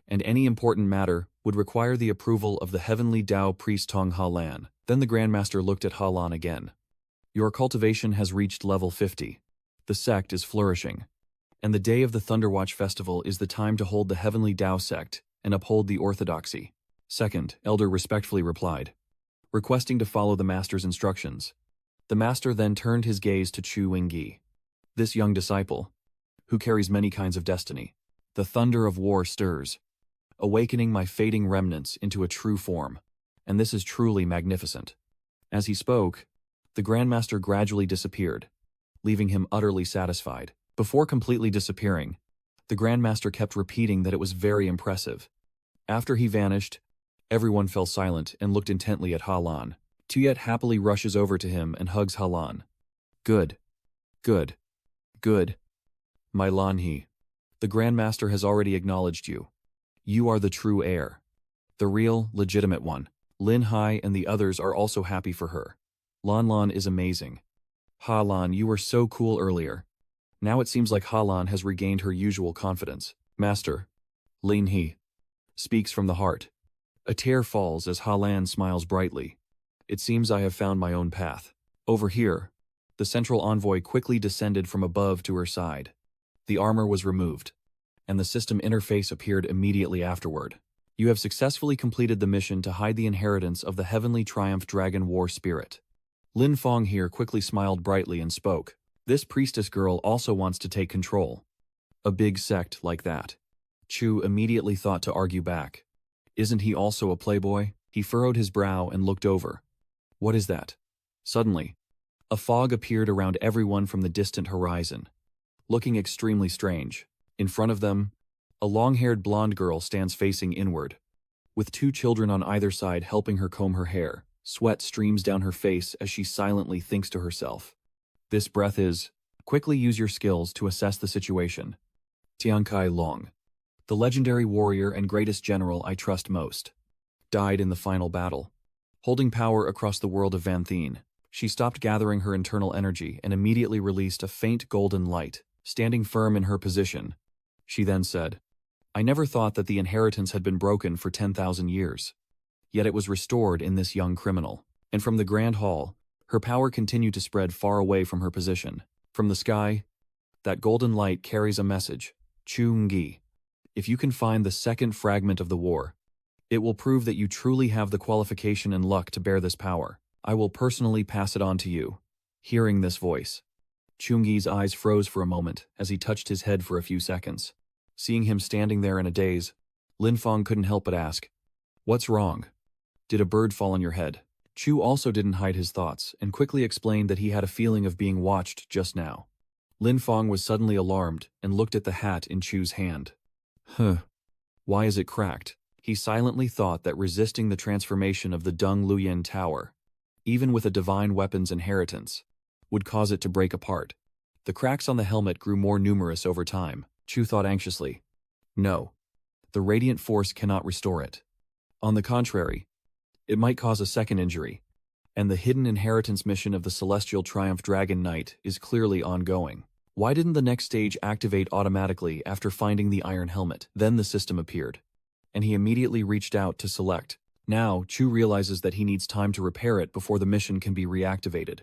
and any important matter would require the approval of the heavenly Tao priest Tong Halan. Then the Grandmaster looked at Halan again. Your cultivation has reached level 50. The sect is flourishing, And the day of the Thunderwatch Festival is the time to hold the Heavenly Tao sect and uphold the orthodoxy. Second, Elder respectfully replied, requesting to follow the master's instructions. The master then turned his gaze to Chu Wingyi. This young disciple, who carries many kinds of destiny. The thunder of war stirs, awakening my fading remnants into a true form, and this is truly magnificent. As he spoke, the Grandmaster gradually disappeared, leaving him utterly satisfied. Before completely disappearing, the Grandmaster kept repeating that it was very impressive. After he vanished, everyone fell silent and looked intently at Halan. Tuyet happily rushes over to him and hugs Halan. Good. Good. Good. My Lanhe. The Grandmaster has already acknowledged you. You are the true heir. The real, legitimate one. Lin Hai and the others are also happy for her. Lan is amazing. Halan, you were so cool earlier. Now it seems like Halan has regained her usual confidence. Master. Lin He. Speaks from the heart. A tear falls as Halan smiles brightly. It seems I have found my own path. Over here, the central envoy quickly descended from above to her side. The armor was removed, and the system interface appeared immediately afterward. You have successfully completed the mission to hide the inheritance of the Heavenly Triumph Dragon War Spirit. Lin Fong here quickly smiled brightly and spoke. This priestess girl also wants to take control. A big sect like that. Chu immediately thought to argue back. Isn't he also a playboy? He furrowed his brow and looked over. What is that? Suddenly, a fog appeared around everyone from the distant horizon, looking extremely strange. In front of them, a long-haired blonde girl stands facing inward, with two children on either side helping her comb her hair. Sweat streams down her face as she silently thinks to herself. This breath is, quickly use your skills to assess the situation. Tian Kai Long, the legendary warrior and greatest general I trust most, died in the final battle. Holding power across the world of Van Thien, she stopped gathering her internal energy and immediately released a faint golden light, standing firm in her position. She then said, I never thought that the inheritance had been broken for 10,000 years. Yet it was restored in this young criminal. And from the Grand Hall, her power continued to spread far away from her position. From the sky, that golden light carries a message. Chung-gi. If you can find the second fragment of the war, it will prove that you truly have the qualification and luck to bear this power. I will personally pass it on to you. Hearing this voice, Chung-gi's eyes froze for a moment as he touched his head for a few seconds. Seeing him standing there in a daze, Lin Fong couldn't help but ask, What's wrong? Did a bird fall on your head? Chu also didn't hide his thoughts and quickly explained that he had a feeling of being watched just now. Lin Fong was suddenly alarmed and looked at the hat in Chu's hand. Why is it cracked? He silently thought that resisting the transformation of the Dung Luyen Tower, even with a divine weapon's inheritance, would cause it to break apart. The cracks on the helmet grew more numerous over time. Chu thought anxiously. No. The radiant force cannot restore it. On the contrary, it might cause a second injury, and the hidden inheritance mission of the Celestial Triumph Dragon Knight is clearly ongoing. Why didn't the next stage activate automatically after finding the iron helmet? Then the system appeared, and he immediately reached out to select. Now, Chu realizes that he needs time to repair it before the mission can be reactivated,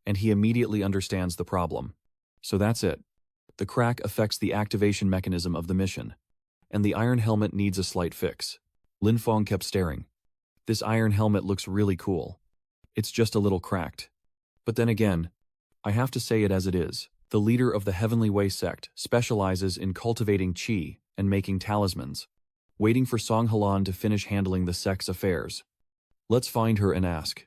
and he immediately understands the problem. So that's it. The crack affects the activation mechanism of the mission, and the iron helmet needs a slight fix. Lin Fong kept staring. This iron helmet looks really cool. It's just a little cracked. But then again, I have to say it as it is. The leader of the Heavenly Way sect specializes in cultivating qi and making talismans, waiting for Song Halan to finish handling the sect's affairs. Let's find her and ask.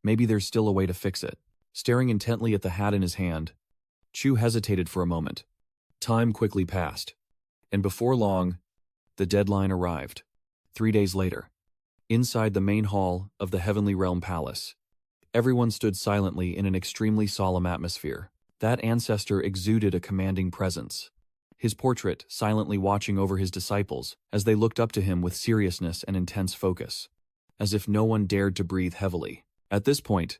Maybe there's still a way to fix it. Staring intently at the hat in his hand, Chu hesitated for a moment. Time quickly passed, and before long, the deadline arrived. 3 days later, inside the main hall of the Heavenly Realm Palace, everyone stood silently in an extremely solemn atmosphere. That ancestor exuded a commanding presence, his portrait silently watching over his disciples as they looked up to him with seriousness and intense focus, as if no one dared to breathe heavily. At this point,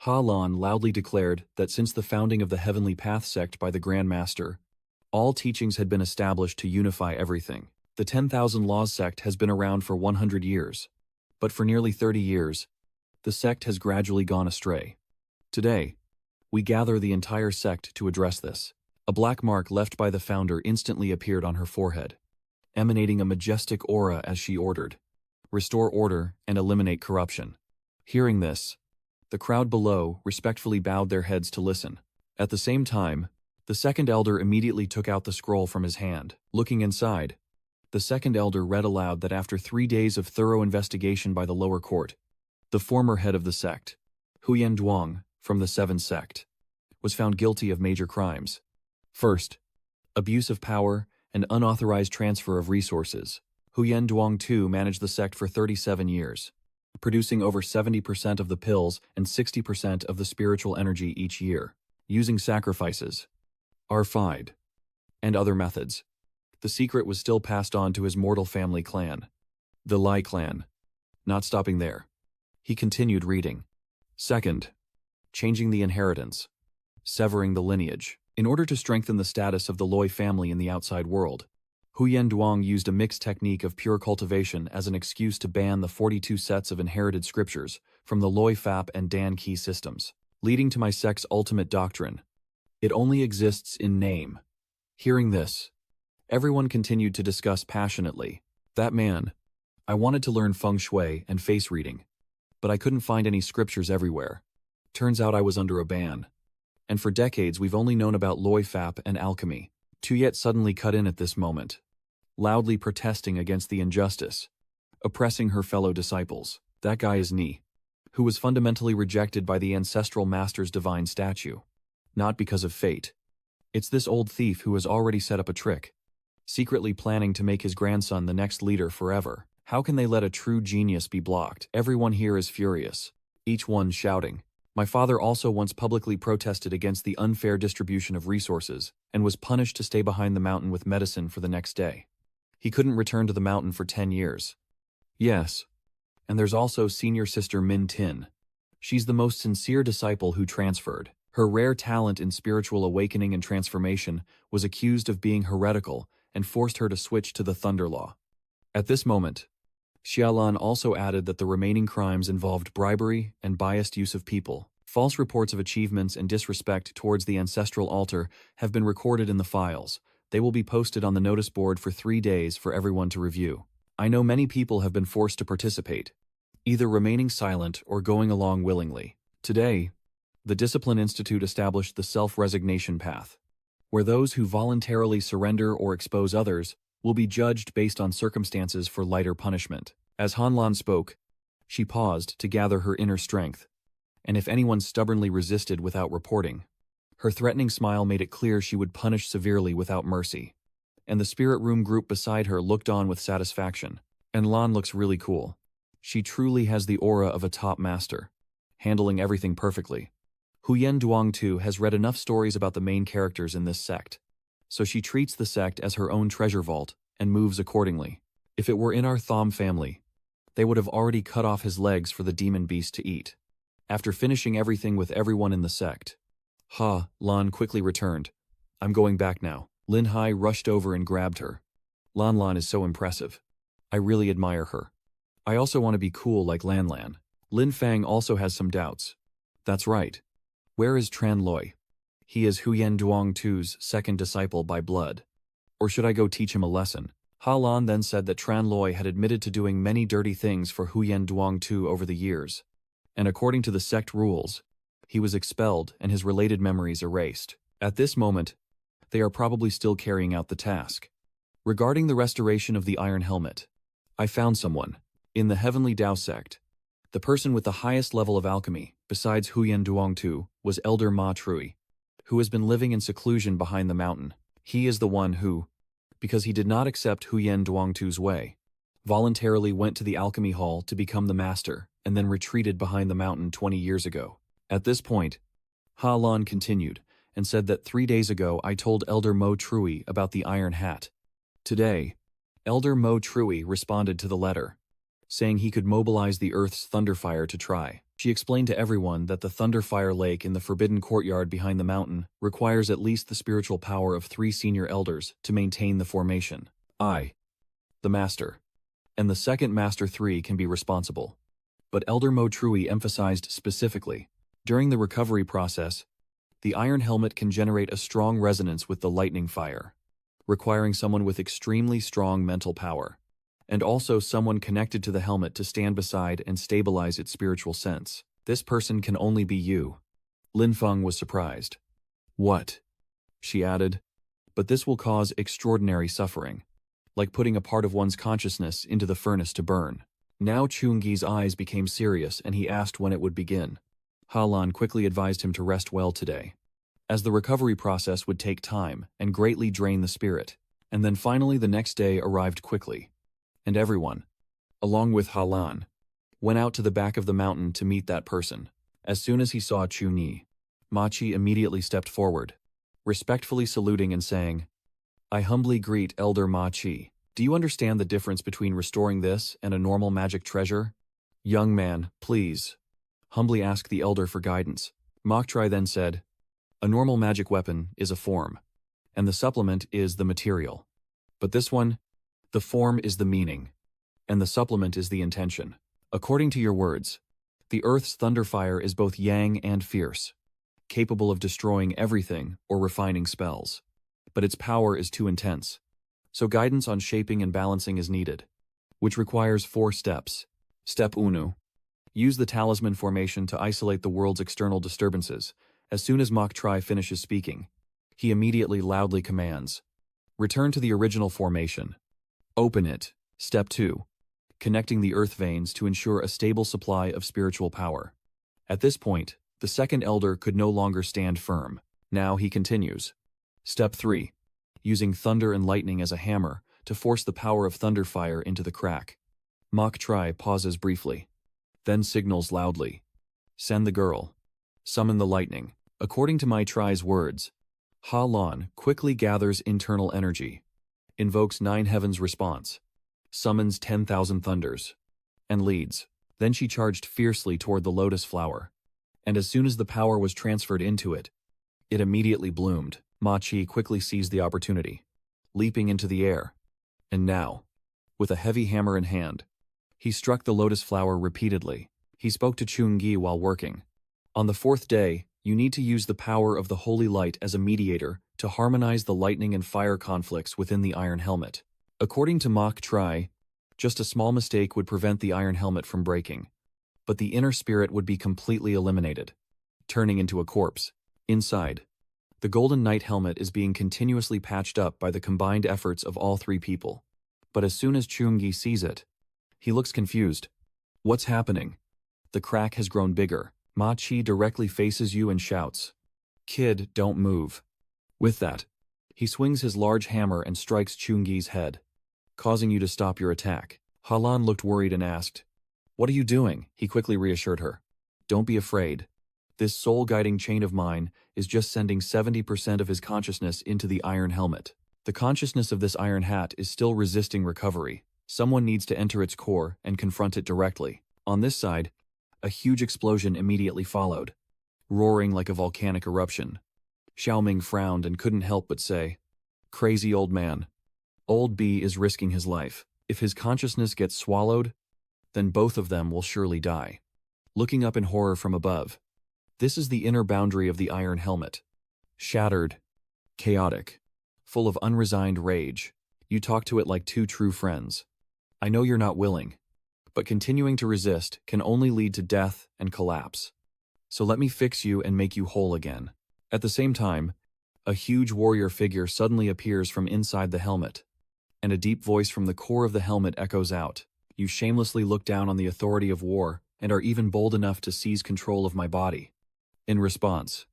Halan loudly declared that since the founding of the Heavenly Path sect by the Grand Master, all teachings had been established to unify everything. The 10,000 Laws sect has been around for 100 years, but for nearly 30 years, the sect has gradually gone astray. Today, we gather the entire sect to address this. A black mark left by the founder instantly appeared on her forehead, emanating a majestic aura as she ordered, "Restore order and eliminate corruption." Hearing this, the crowd below respectfully bowed their heads to listen. At the same time, the second elder immediately took out the scroll from his hand. Looking inside, the second elder read aloud that after 3 days of thorough investigation by the lower court, the former head of the sect, Huyen Duong, from the Seven Sect, was found guilty of major crimes. First, abuse of power and unauthorized transfer of resources. Huyen Duong II managed the sect for 37 years, producing over 70% of the pills and 60% of the spiritual energy each year, using sacrifices, arfide, and other methods. The secret was still passed on to his mortal family clan, the Lai clan. Not stopping there, he continued reading. Second, changing the inheritance, severing the lineage. In order to strengthen the status of the Loi family in the outside world, Huyen Duong used a mixed technique of pure cultivation as an excuse to ban the 42 sets of inherited scriptures from the Loi Fap and Dan Ki systems, leading to my sect's ultimate doctrine. It only exists in name. Hearing this, everyone continued to discuss passionately. That man, I wanted to learn feng shui and face reading, but I couldn't find any scriptures everywhere. Turns out I was under a ban. And for decades we've only known about Loi Fap and alchemy. Tuyet suddenly cut in at this moment, loudly protesting against the injustice, oppressing her fellow disciples. That guy is Ni, who was fundamentally rejected by the ancestral master's divine statue. Not because of fate. It's this old thief who has already set up a trick, secretly planning to make his grandson the next leader forever. How can they let a true genius be blocked? Everyone here is furious, each one shouting. My father also once publicly protested against the unfair distribution of resources and was punished to stay behind the mountain with medicine for the next day. He couldn't return to the mountain for 10 years. Yes, and there's also senior sister Min Tin. She's the most sincere disciple who transferred. Her rare talent in spiritual awakening and transformation was accused of being heretical and forced her to switch to the Thunder Law. At this moment, Xiaolan also added that the remaining crimes involved bribery and biased use of people. False reports of achievements and disrespect towards the ancestral altar have been recorded in the files. They will be posted on the notice board for 3 days for everyone to review. I know many people have been forced to participate, either remaining silent or going along willingly. Today, the Discipline Institute established the self-resignation path, where those who voluntarily surrender or expose others will be judged based on circumstances for lighter punishment. As Halan spoke, she paused to gather her inner strength, and if anyone stubbornly resisted without reporting, her threatening smile made it clear she would punish severely without mercy. And the spirit room group beside her looked on with satisfaction. And Lan looks really cool. She truly has the aura of a top master, handling everything perfectly. Huyen Duong too has read enough stories about the main characters in this sect, so she treats the sect as her own treasure vault and moves accordingly. If it were in our Thom family, they would have already cut off his legs for the demon beast to eat. After finishing everything with everyone in the sect, Lan quickly returned. I'm going back now. Lin Hai rushed over and grabbed her. Lan is so impressive. I really admire her. I also want to be cool like Lan. Lin Fang also has some doubts. That's right. Where is Tran Loi? He is Huyen Duong II's second disciple by blood. Or should I go teach him a lesson? Halan then said that Tran Loi had admitted to doing many dirty things for Huyen Duong II over the years, and according to the sect rules, he was expelled and his related memories erased. At this moment, they are probably still carrying out the task. Regarding the restoration of the Iron Helmet, I found someone. In the Heavenly Dao sect, the person with the highest level of alchemy, besides Huyen Duong II, was Elder Ma Trui, who has been living in seclusion behind the mountain. He is the one who, because he did not accept Huyen Duong II's way, voluntarily went to the alchemy hall to become the master and then retreated behind the mountain 20 years ago. At this point, Halan continued and said that 3 days ago I told Elder Mo Trui about the Iron Hat. Today, Elder Mo Trui responded to the letter, saying he could mobilize the Earth's Thunderfire to try. She explained to everyone that the Thunderfire Lake in the forbidden courtyard behind the mountain requires at least the spiritual power of 3 senior elders to maintain the formation. I, the Master, and the second Master 3 can be responsible. But Elder Mo Trui emphasized specifically, during the recovery process, The iron helmet can generate a strong resonance with the lightning fire, requiring someone with extremely strong mental power, and also someone connected to the helmet to stand beside and stabilize its spiritual sense. This person can only be you. Lin Feng was surprised. What? She added. But this will cause extraordinary suffering, like putting a part of one's consciousness into the furnace to burn. Now Chungi's eyes became serious and he asked when it would begin. Halan quickly advised him to rest well today, as the recovery process would take time and greatly drain the spirit. And then finally the next day arrived quickly, and everyone, along with Halan, went out to the back of the mountain to meet that person. As soon as he saw Chungi, Machi immediately stepped forward, respectfully saluting and saying, "I humbly greet Elder Machi. Do you understand the difference between restoring this and a normal magic treasure?" "Young man, please," humbly asked the elder for guidance. Moktri then said, "A normal magic weapon is a form, and the supplement is the material. But this one, the form is the meaning, and the supplement is the intention. According to your words, the Earth's thunderfire is both yang and fierce, capable of destroying everything or refining spells. But its power is too intense, so guidance on shaping and balancing is needed, which requires 4 steps. Step 1. Use the talisman formation to isolate the world's external disturbances. As soon as Moktri finishes speaking, he immediately loudly commands, "Return to the original formation. Open it." Step 2. Connecting the earth veins to ensure a stable supply of spiritual power. At this point, the second elder could no longer stand firm. Now he continues. Step 3. Using thunder and lightning as a hammer to force the power of thunderfire into the crack. Moktri pauses briefly, then signals loudly, "Send the girl. Summon the lightning." According to Maitri's words, Halan quickly gathers internal energy, invokes 9 heavens response, summons 10,000 thunders, and leads. Then she charged fiercely toward the lotus flower, and as soon as the power was transferred into it, it immediately bloomed. Machi quickly seized the opportunity, leaping into the air, and now, with a heavy hammer in hand, he struck the lotus flower repeatedly. He spoke to Chungi while working. On the 4th day, you need to use the power of the holy light as a mediator to harmonize the lightning and fire conflicts within the iron helmet. According to Moktri, just a small mistake would prevent the iron helmet from breaking, but the inner spirit would be completely eliminated, turning into a corpse. Inside, the Golden Knight helmet is being continuously patched up by the combined efforts of all 3 people. But as soon as Chungi sees it, he looks confused. "What's happening?" The crack has grown bigger. Machi directly faces you and shouts, "Kid, don't move." With that, he swings his large hammer and strikes Chungi's head, causing you to stop your attack. Halan looked worried and asked, "What are you doing?" He quickly reassured her, "Don't be afraid. This soul-guiding chain of mine is just sending 70% of his consciousness into the iron helmet. The consciousness of this iron hat is still resisting recovery. Someone needs to enter its core and confront it directly." On this side, a huge explosion immediately followed, roaring like a volcanic eruption. Xiaoming frowned and couldn't help but say, "Crazy old man. Old B is risking his life. If his consciousness gets swallowed, then both of them will surely die." Looking up in horror from above, this is the inner boundary of the iron helmet. Shattered, chaotic, full of unresigned rage. You talk to it like 2 true friends. I know you're not willing, but continuing to resist can only lead to death and collapse. So let me fix you and make you whole again. At the same time, a huge warrior figure suddenly appears from inside the helmet, and a deep voice from the core of the helmet echoes out, "You shamelessly look down on the authority of war and are even bold enough to seize control of my body." In response,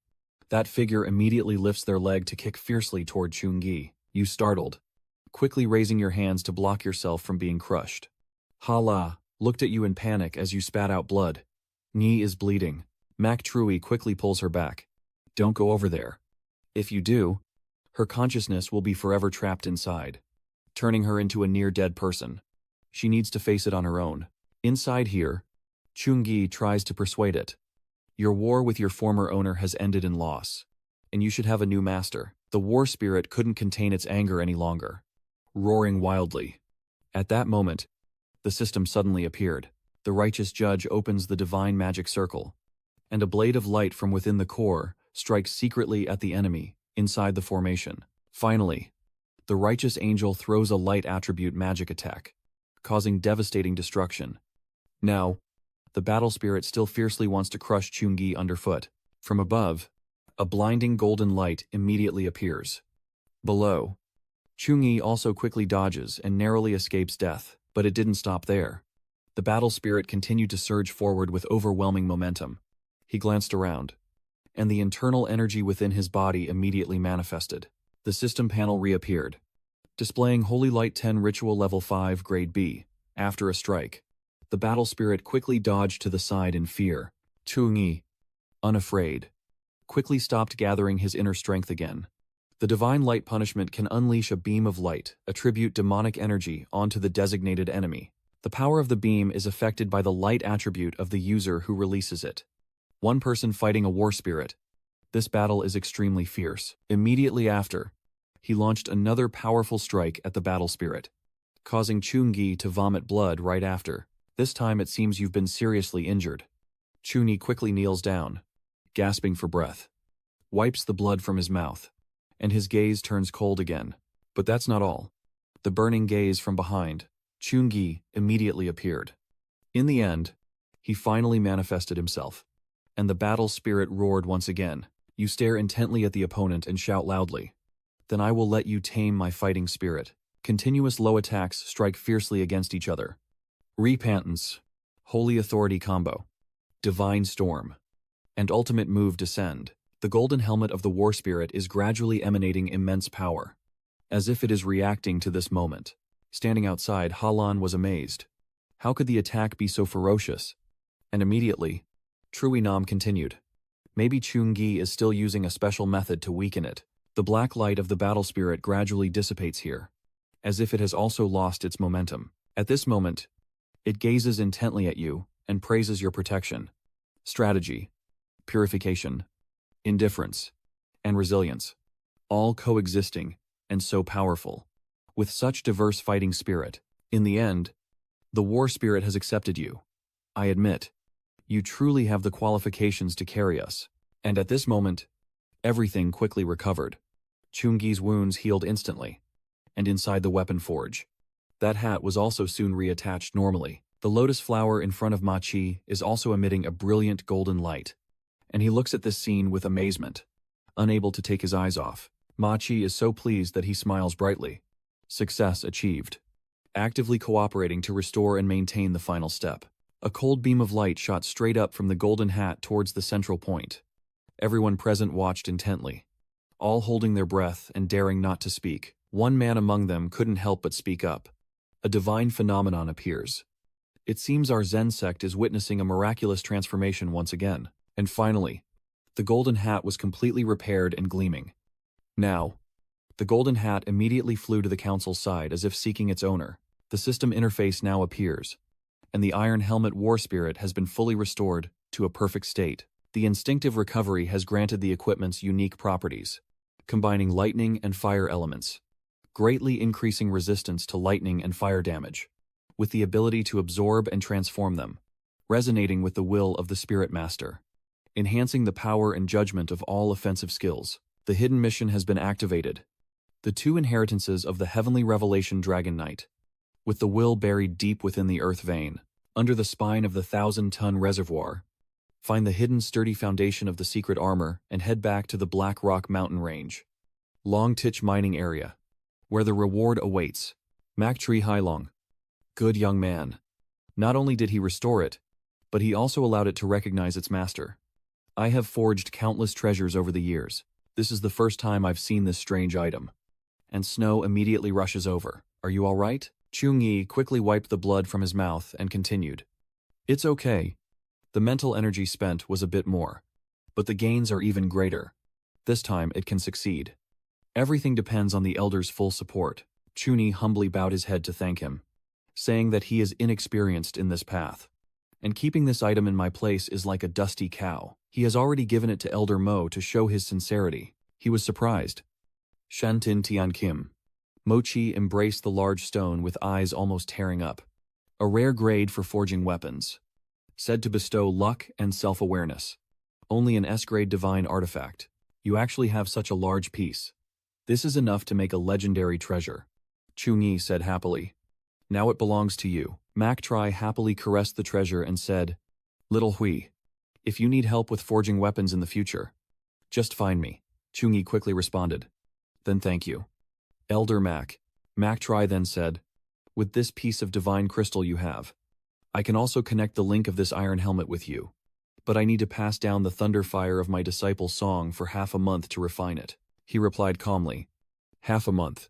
that figure immediately lifts their leg to kick fiercely toward Chungi. You startled, quickly raising your hands to block yourself from being crushed. Hala looked at you in panic as you spat out blood. Knee is bleeding. Mak Trui quickly pulls her back. "Don't go over there. If you do, her consciousness will be forever trapped inside, turning her into a near-dead person. She needs to face it on her own." Inside here, Chungi tries to persuade it. "Your war with your former owner has ended in loss, and you should have a new master." The war spirit couldn't contain its anger any longer, roaring wildly. At that moment, the system suddenly appeared. The righteous judge opens the divine magic circle, and a blade of light from within the core strikes secretly at the enemy, inside the formation. Finally, the righteous angel throws a light attribute magic attack, causing devastating destruction. Now, the battle spirit still fiercely wants to crush Chungi underfoot. From above, a blinding golden light immediately appears. Below, Chungi also quickly dodges and narrowly escapes death, but it didn't stop there. The battle spirit continued to surge forward with overwhelming momentum. He glanced around, and the internal energy within his body immediately manifested. The system panel reappeared, displaying Holy Light 10 Ritual Level 5 Grade B. After a strike, the battle spirit quickly dodged to the side in fear. Chungi, unafraid, quickly stopped gathering his inner strength again. The Divine Light punishment can unleash a beam of light, attribute demonic energy onto the designated enemy. The power of the beam is affected by the light attribute of the user who releases it. One person fighting a war spirit. This battle is extremely fierce. Immediately after, he launched another powerful strike at the battle spirit, causing Chungi to vomit blood right after. This time it seems you've been seriously injured. Chungi quickly kneels down, gasping for breath, wipes the blood from his mouth, and his gaze turns cold again. But that's not all. The burning gaze from behind, Chungi, immediately appeared. In the end, he finally manifested himself, and the battle spirit roared once again. You stare intently at the opponent and shout loudly. Then I will let you tame my fighting spirit. Continuous low attacks strike fiercely against each other. Repentance, Holy Authority combo, Divine Storm, and Ultimate Move descend. The golden helmet of the war spirit is gradually emanating immense power, as if it is reacting to this moment. Standing outside, Halan was amazed. How could the attack be so ferocious? And immediately, Truinam continued. Maybe Chungi is still using a special method to weaken it. The black light of the battle spirit gradually dissipates here, as if it has also lost its momentum. At this moment, it gazes intently at you and praises your protection, strategy, purification, indifference, and resilience, all coexisting and so powerful. With such diverse fighting spirit, in the end, the war spirit has accepted you. I admit, you truly have the qualifications to carry us. And at this moment, everything quickly recovered. Chungi's wounds healed instantly, and inside the weapon forge, that hat was also soon reattached normally. The lotus flower in front of Machi is also emitting a brilliant golden light, and he looks at this scene with amazement, unable to take his eyes off. Machi is so pleased that he smiles brightly. Success achieved. Actively cooperating to restore and maintain the final step. A cold beam of light shot straight up from the golden hat towards the central point. Everyone present watched intently, all holding their breath and daring not to speak. One man among them couldn't help but speak up. A divine phenomenon appears. It seems our Zen sect is witnessing a miraculous transformation once again. And finally, the golden hat was completely repaired and gleaming. Now, the golden hat immediately flew to the council's side as if seeking its owner. The system interface now appears, and the Iron Helmet War Spirit has been fully restored to a perfect state. The instinctive recovery has granted the equipment's unique properties, combining lightning and fire elements, greatly increasing resistance to lightning and fire damage, with the ability to absorb and transform them, resonating with the will of the Spirit Master, enhancing the power and judgment of all offensive skills. The hidden mission has been activated. The two inheritances of the heavenly revelation Dragon Knight, with the will buried deep within the earth vein, under the spine of the 1,000-ton reservoir, find the hidden sturdy foundation of the secret armor and head back to the Black Rock mountain range, Long Titch mining area, where the reward awaits. Mactree Hailong. Good young man. Not only did he restore it, but he also allowed it to recognize its master. I have forged countless treasures over the years. This is the first time I've seen this strange item. And Snow immediately rushes over. Are you all right? Chungi quickly wiped the blood from his mouth and continued. It's okay. The mental energy spent was a bit more, but the gains are even greater. This time it can succeed. Everything depends on the Elder's full support. Chuni humbly bowed his head to thank him, saying that he is inexperienced in this path, and keeping this item in my place is like a dusty cow. He has already given it to Elder Mo to show his sincerity. He was surprised. Shantin Tian Kim. Mochi embraced the large stone with eyes almost tearing up. A rare grade for forging weapons, said to bestow luck and self-awareness. Only an S-grade divine artifact. You actually have such a large piece. This is enough to make a legendary treasure. Chungi said happily. Now it belongs to you. Mak Tri happily caressed the treasure and said, Little Hui, if you need help with forging weapons in the future, just find me. Chungi quickly responded. Then thank you. Elder Mak. Mak Tri then said, with this piece of divine crystal you have, I can also connect the link of this iron helmet with you. But I need to pass down the thunder fire of my disciple's song for half a month to refine it. He replied calmly. Half a month.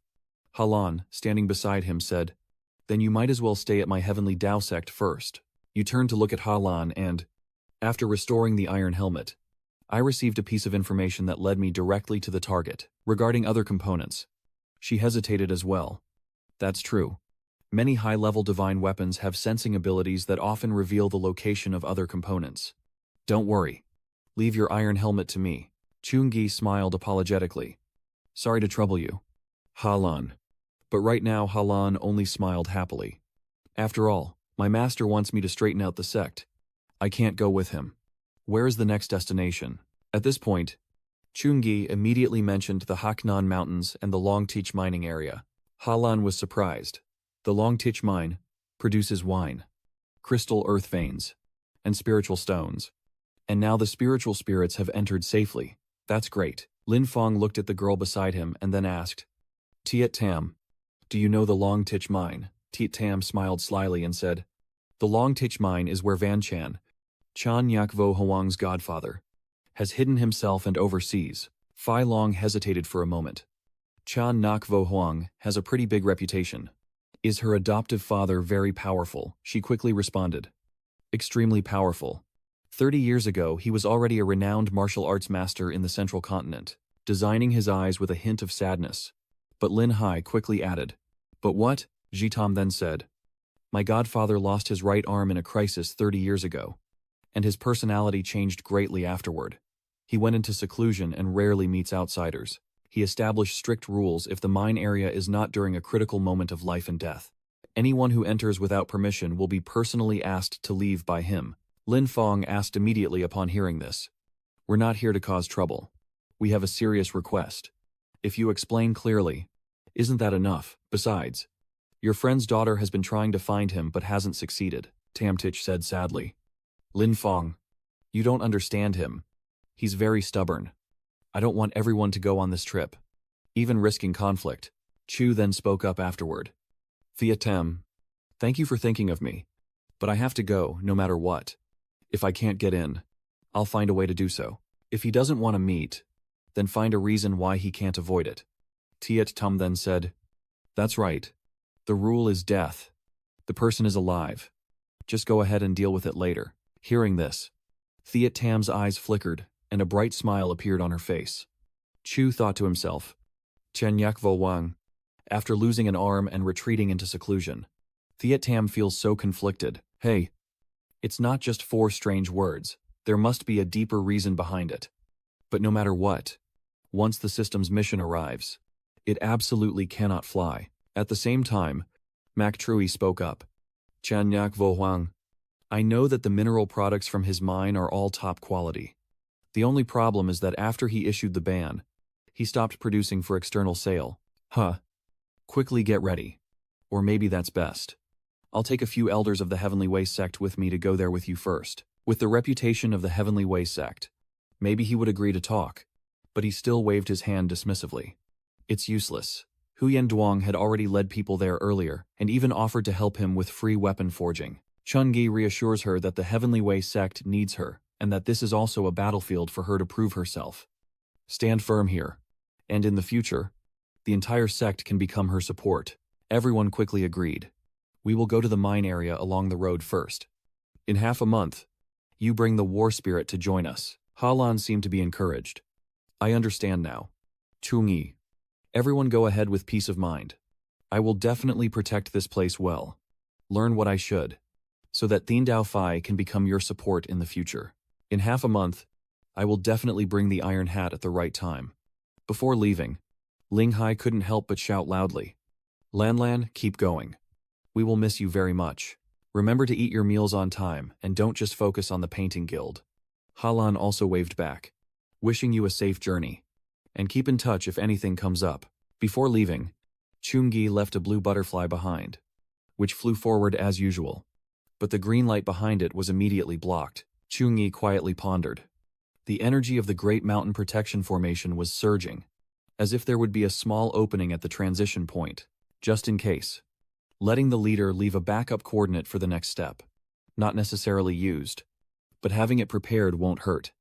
Halan, standing beside him, said, Then you might as well stay at my heavenly Tao sect first. You turned to look at Halan and, after restoring the iron helmet, I received a piece of information that led me directly to the target. Regarding other components, she hesitated as well. That's true. Many high-level divine weapons have sensing abilities that often reveal the location of other components. Don't worry. Leave your iron helmet to me. Chungi smiled apologetically. Sorry to trouble you. Halan. But right now Halan only smiled happily. After all, my master wants me to straighten out the sect. I can't go with him. Where is the next destination? At this point, Chungi immediately mentioned the Haknan Mountains and the Longteach mining area. Halan was surprised. The Longteach mine produces wine, crystal earth veins, and spiritual stones. And now the spiritual spirits have entered safely. That's great. Lin Fong looked at the girl beside him and then asked, Tiet Tam, do you know the Longteach mine? Tiet Tam smiled slyly and said, The Longteach mine is where Van Chan, Chan Nyak Vo Hoang's godfather, has hidden himself and oversees. Fai Long hesitated for a moment. Chan Nak Vo Hoang has a pretty big reputation. Is her adoptive father very powerful? She quickly responded. Extremely powerful. 30 years ago, he was already a renowned martial arts master in the central continent, designing his eyes with a hint of sadness. But Lin Hai quickly added, But what? Jitam then said. My godfather lost his right arm in a crisis 30 years ago, and his personality changed greatly afterward. He went into seclusion and rarely meets outsiders. He established strict rules if the mine area is not during a critical moment of life and death. Anyone who enters without permission will be personally asked to leave by him. Lin Fong asked immediately upon hearing this. We're not here to cause trouble. We have a serious request. If you explain clearly, isn't that enough? Besides, your friend's daughter has been trying to find him but hasn't succeeded, Tamtich said sadly. Lin Fong, you don't understand him. He's very stubborn. I don't want everyone to go on this trip, even risking conflict. Chu then spoke up afterward. Thea Tem, thank you for thinking of me, but I have to go no matter what. If I can't get in, I'll find a way to do so. If he doesn't want to meet, then find a reason why he can't avoid it. Tiet Tum then said, That's right. The rule is death. The person is alive. Just go ahead and deal with it later. Hearing this, Thiet Tam's eyes flickered, and a bright smile appeared on her face. Chu thought to himself, Chen Yak Vo Wang, after losing an arm and retreating into seclusion. Thiet Tam feels so conflicted. Hey, it's not just 4 strange words. There must be a deeper reason behind it. But no matter what, once the system's mission arrives, it absolutely cannot fly. At the same time, Mak Trui spoke up. Chan Yak Vo Huang, I know that the mineral products from his mine are all top quality. The only problem is that after he issued the ban, he stopped producing for external sale. Quickly get ready. Or maybe that's best. I'll take a few elders of the Heavenly Way sect with me to go there with you first. With the reputation of the Heavenly Way sect, maybe he would agree to talk, but he still waved his hand dismissively. It's useless. Huyen Duong had already led people there earlier, and even offered to help him with free weapon forging. Chun-Gi reassures her that the Heavenly Way sect needs her, and that this is also a battlefield for her to prove herself. Stand firm here, and in the future, the entire sect can become her support. Everyone quickly agreed. We will go to the mine area along the road first. In half a month, you bring the war spirit to join us. Halan seemed to be encouraged. I understand now. Chung-Yi, everyone go ahead with peace of mind. I will definitely protect this place well. Learn what I should, so that Thien Dao Phi can become your support in the future. In half a month, I will definitely bring the iron hat at the right time. Before leaving, Ling Hai couldn't help but shout loudly. Lan Lan, keep going. We will miss you very much. Remember to eat your meals on time and don't just focus on the painting guild. Halan also waved back, wishing you a safe journey. And keep in touch if anything comes up. Before leaving, Chungi left a blue butterfly behind, which flew forward as usual. But the green light behind it was immediately blocked. Chungi quietly pondered. The energy of the Great Mountain Protection Formation was surging, as if there would be a small opening at the transition point, just in case. Letting the leader leave a backup coordinate for the next step. Not necessarily used, but having it prepared won't hurt.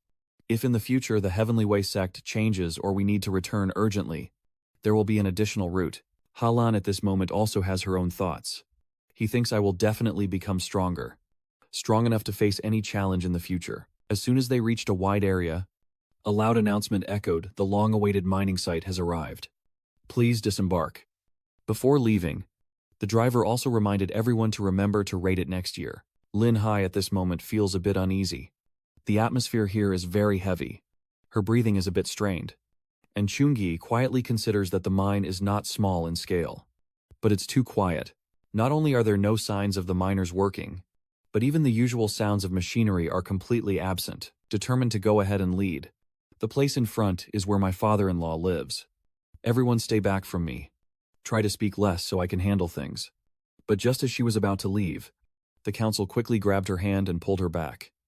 If in the future the Heavenly Way sect changes or we need to return urgently, there will be an additional route. Halan at this moment also has her own thoughts. He thinks I will definitely become stronger. Strong enough to face any challenge in the future. As soon as they reached a wide area, a loud announcement echoed, the long-awaited mining site has arrived. Please disembark. Before leaving, the driver also reminded everyone to remember to rate it next year. Lin Hai at this moment feels a bit uneasy. The atmosphere here is very heavy. Her breathing is a bit strained. And Chungi quietly considers that the mine is not small in scale. But it's too quiet. Not only are there no signs of the miners working, but even the usual sounds of machinery are completely absent. Determined to go ahead and lead. The place in front is where my father-in-law lives. Everyone stay back from me. Try to speak less so I can handle things. But just as she was about to leave, the council quickly grabbed her hand and pulled her back.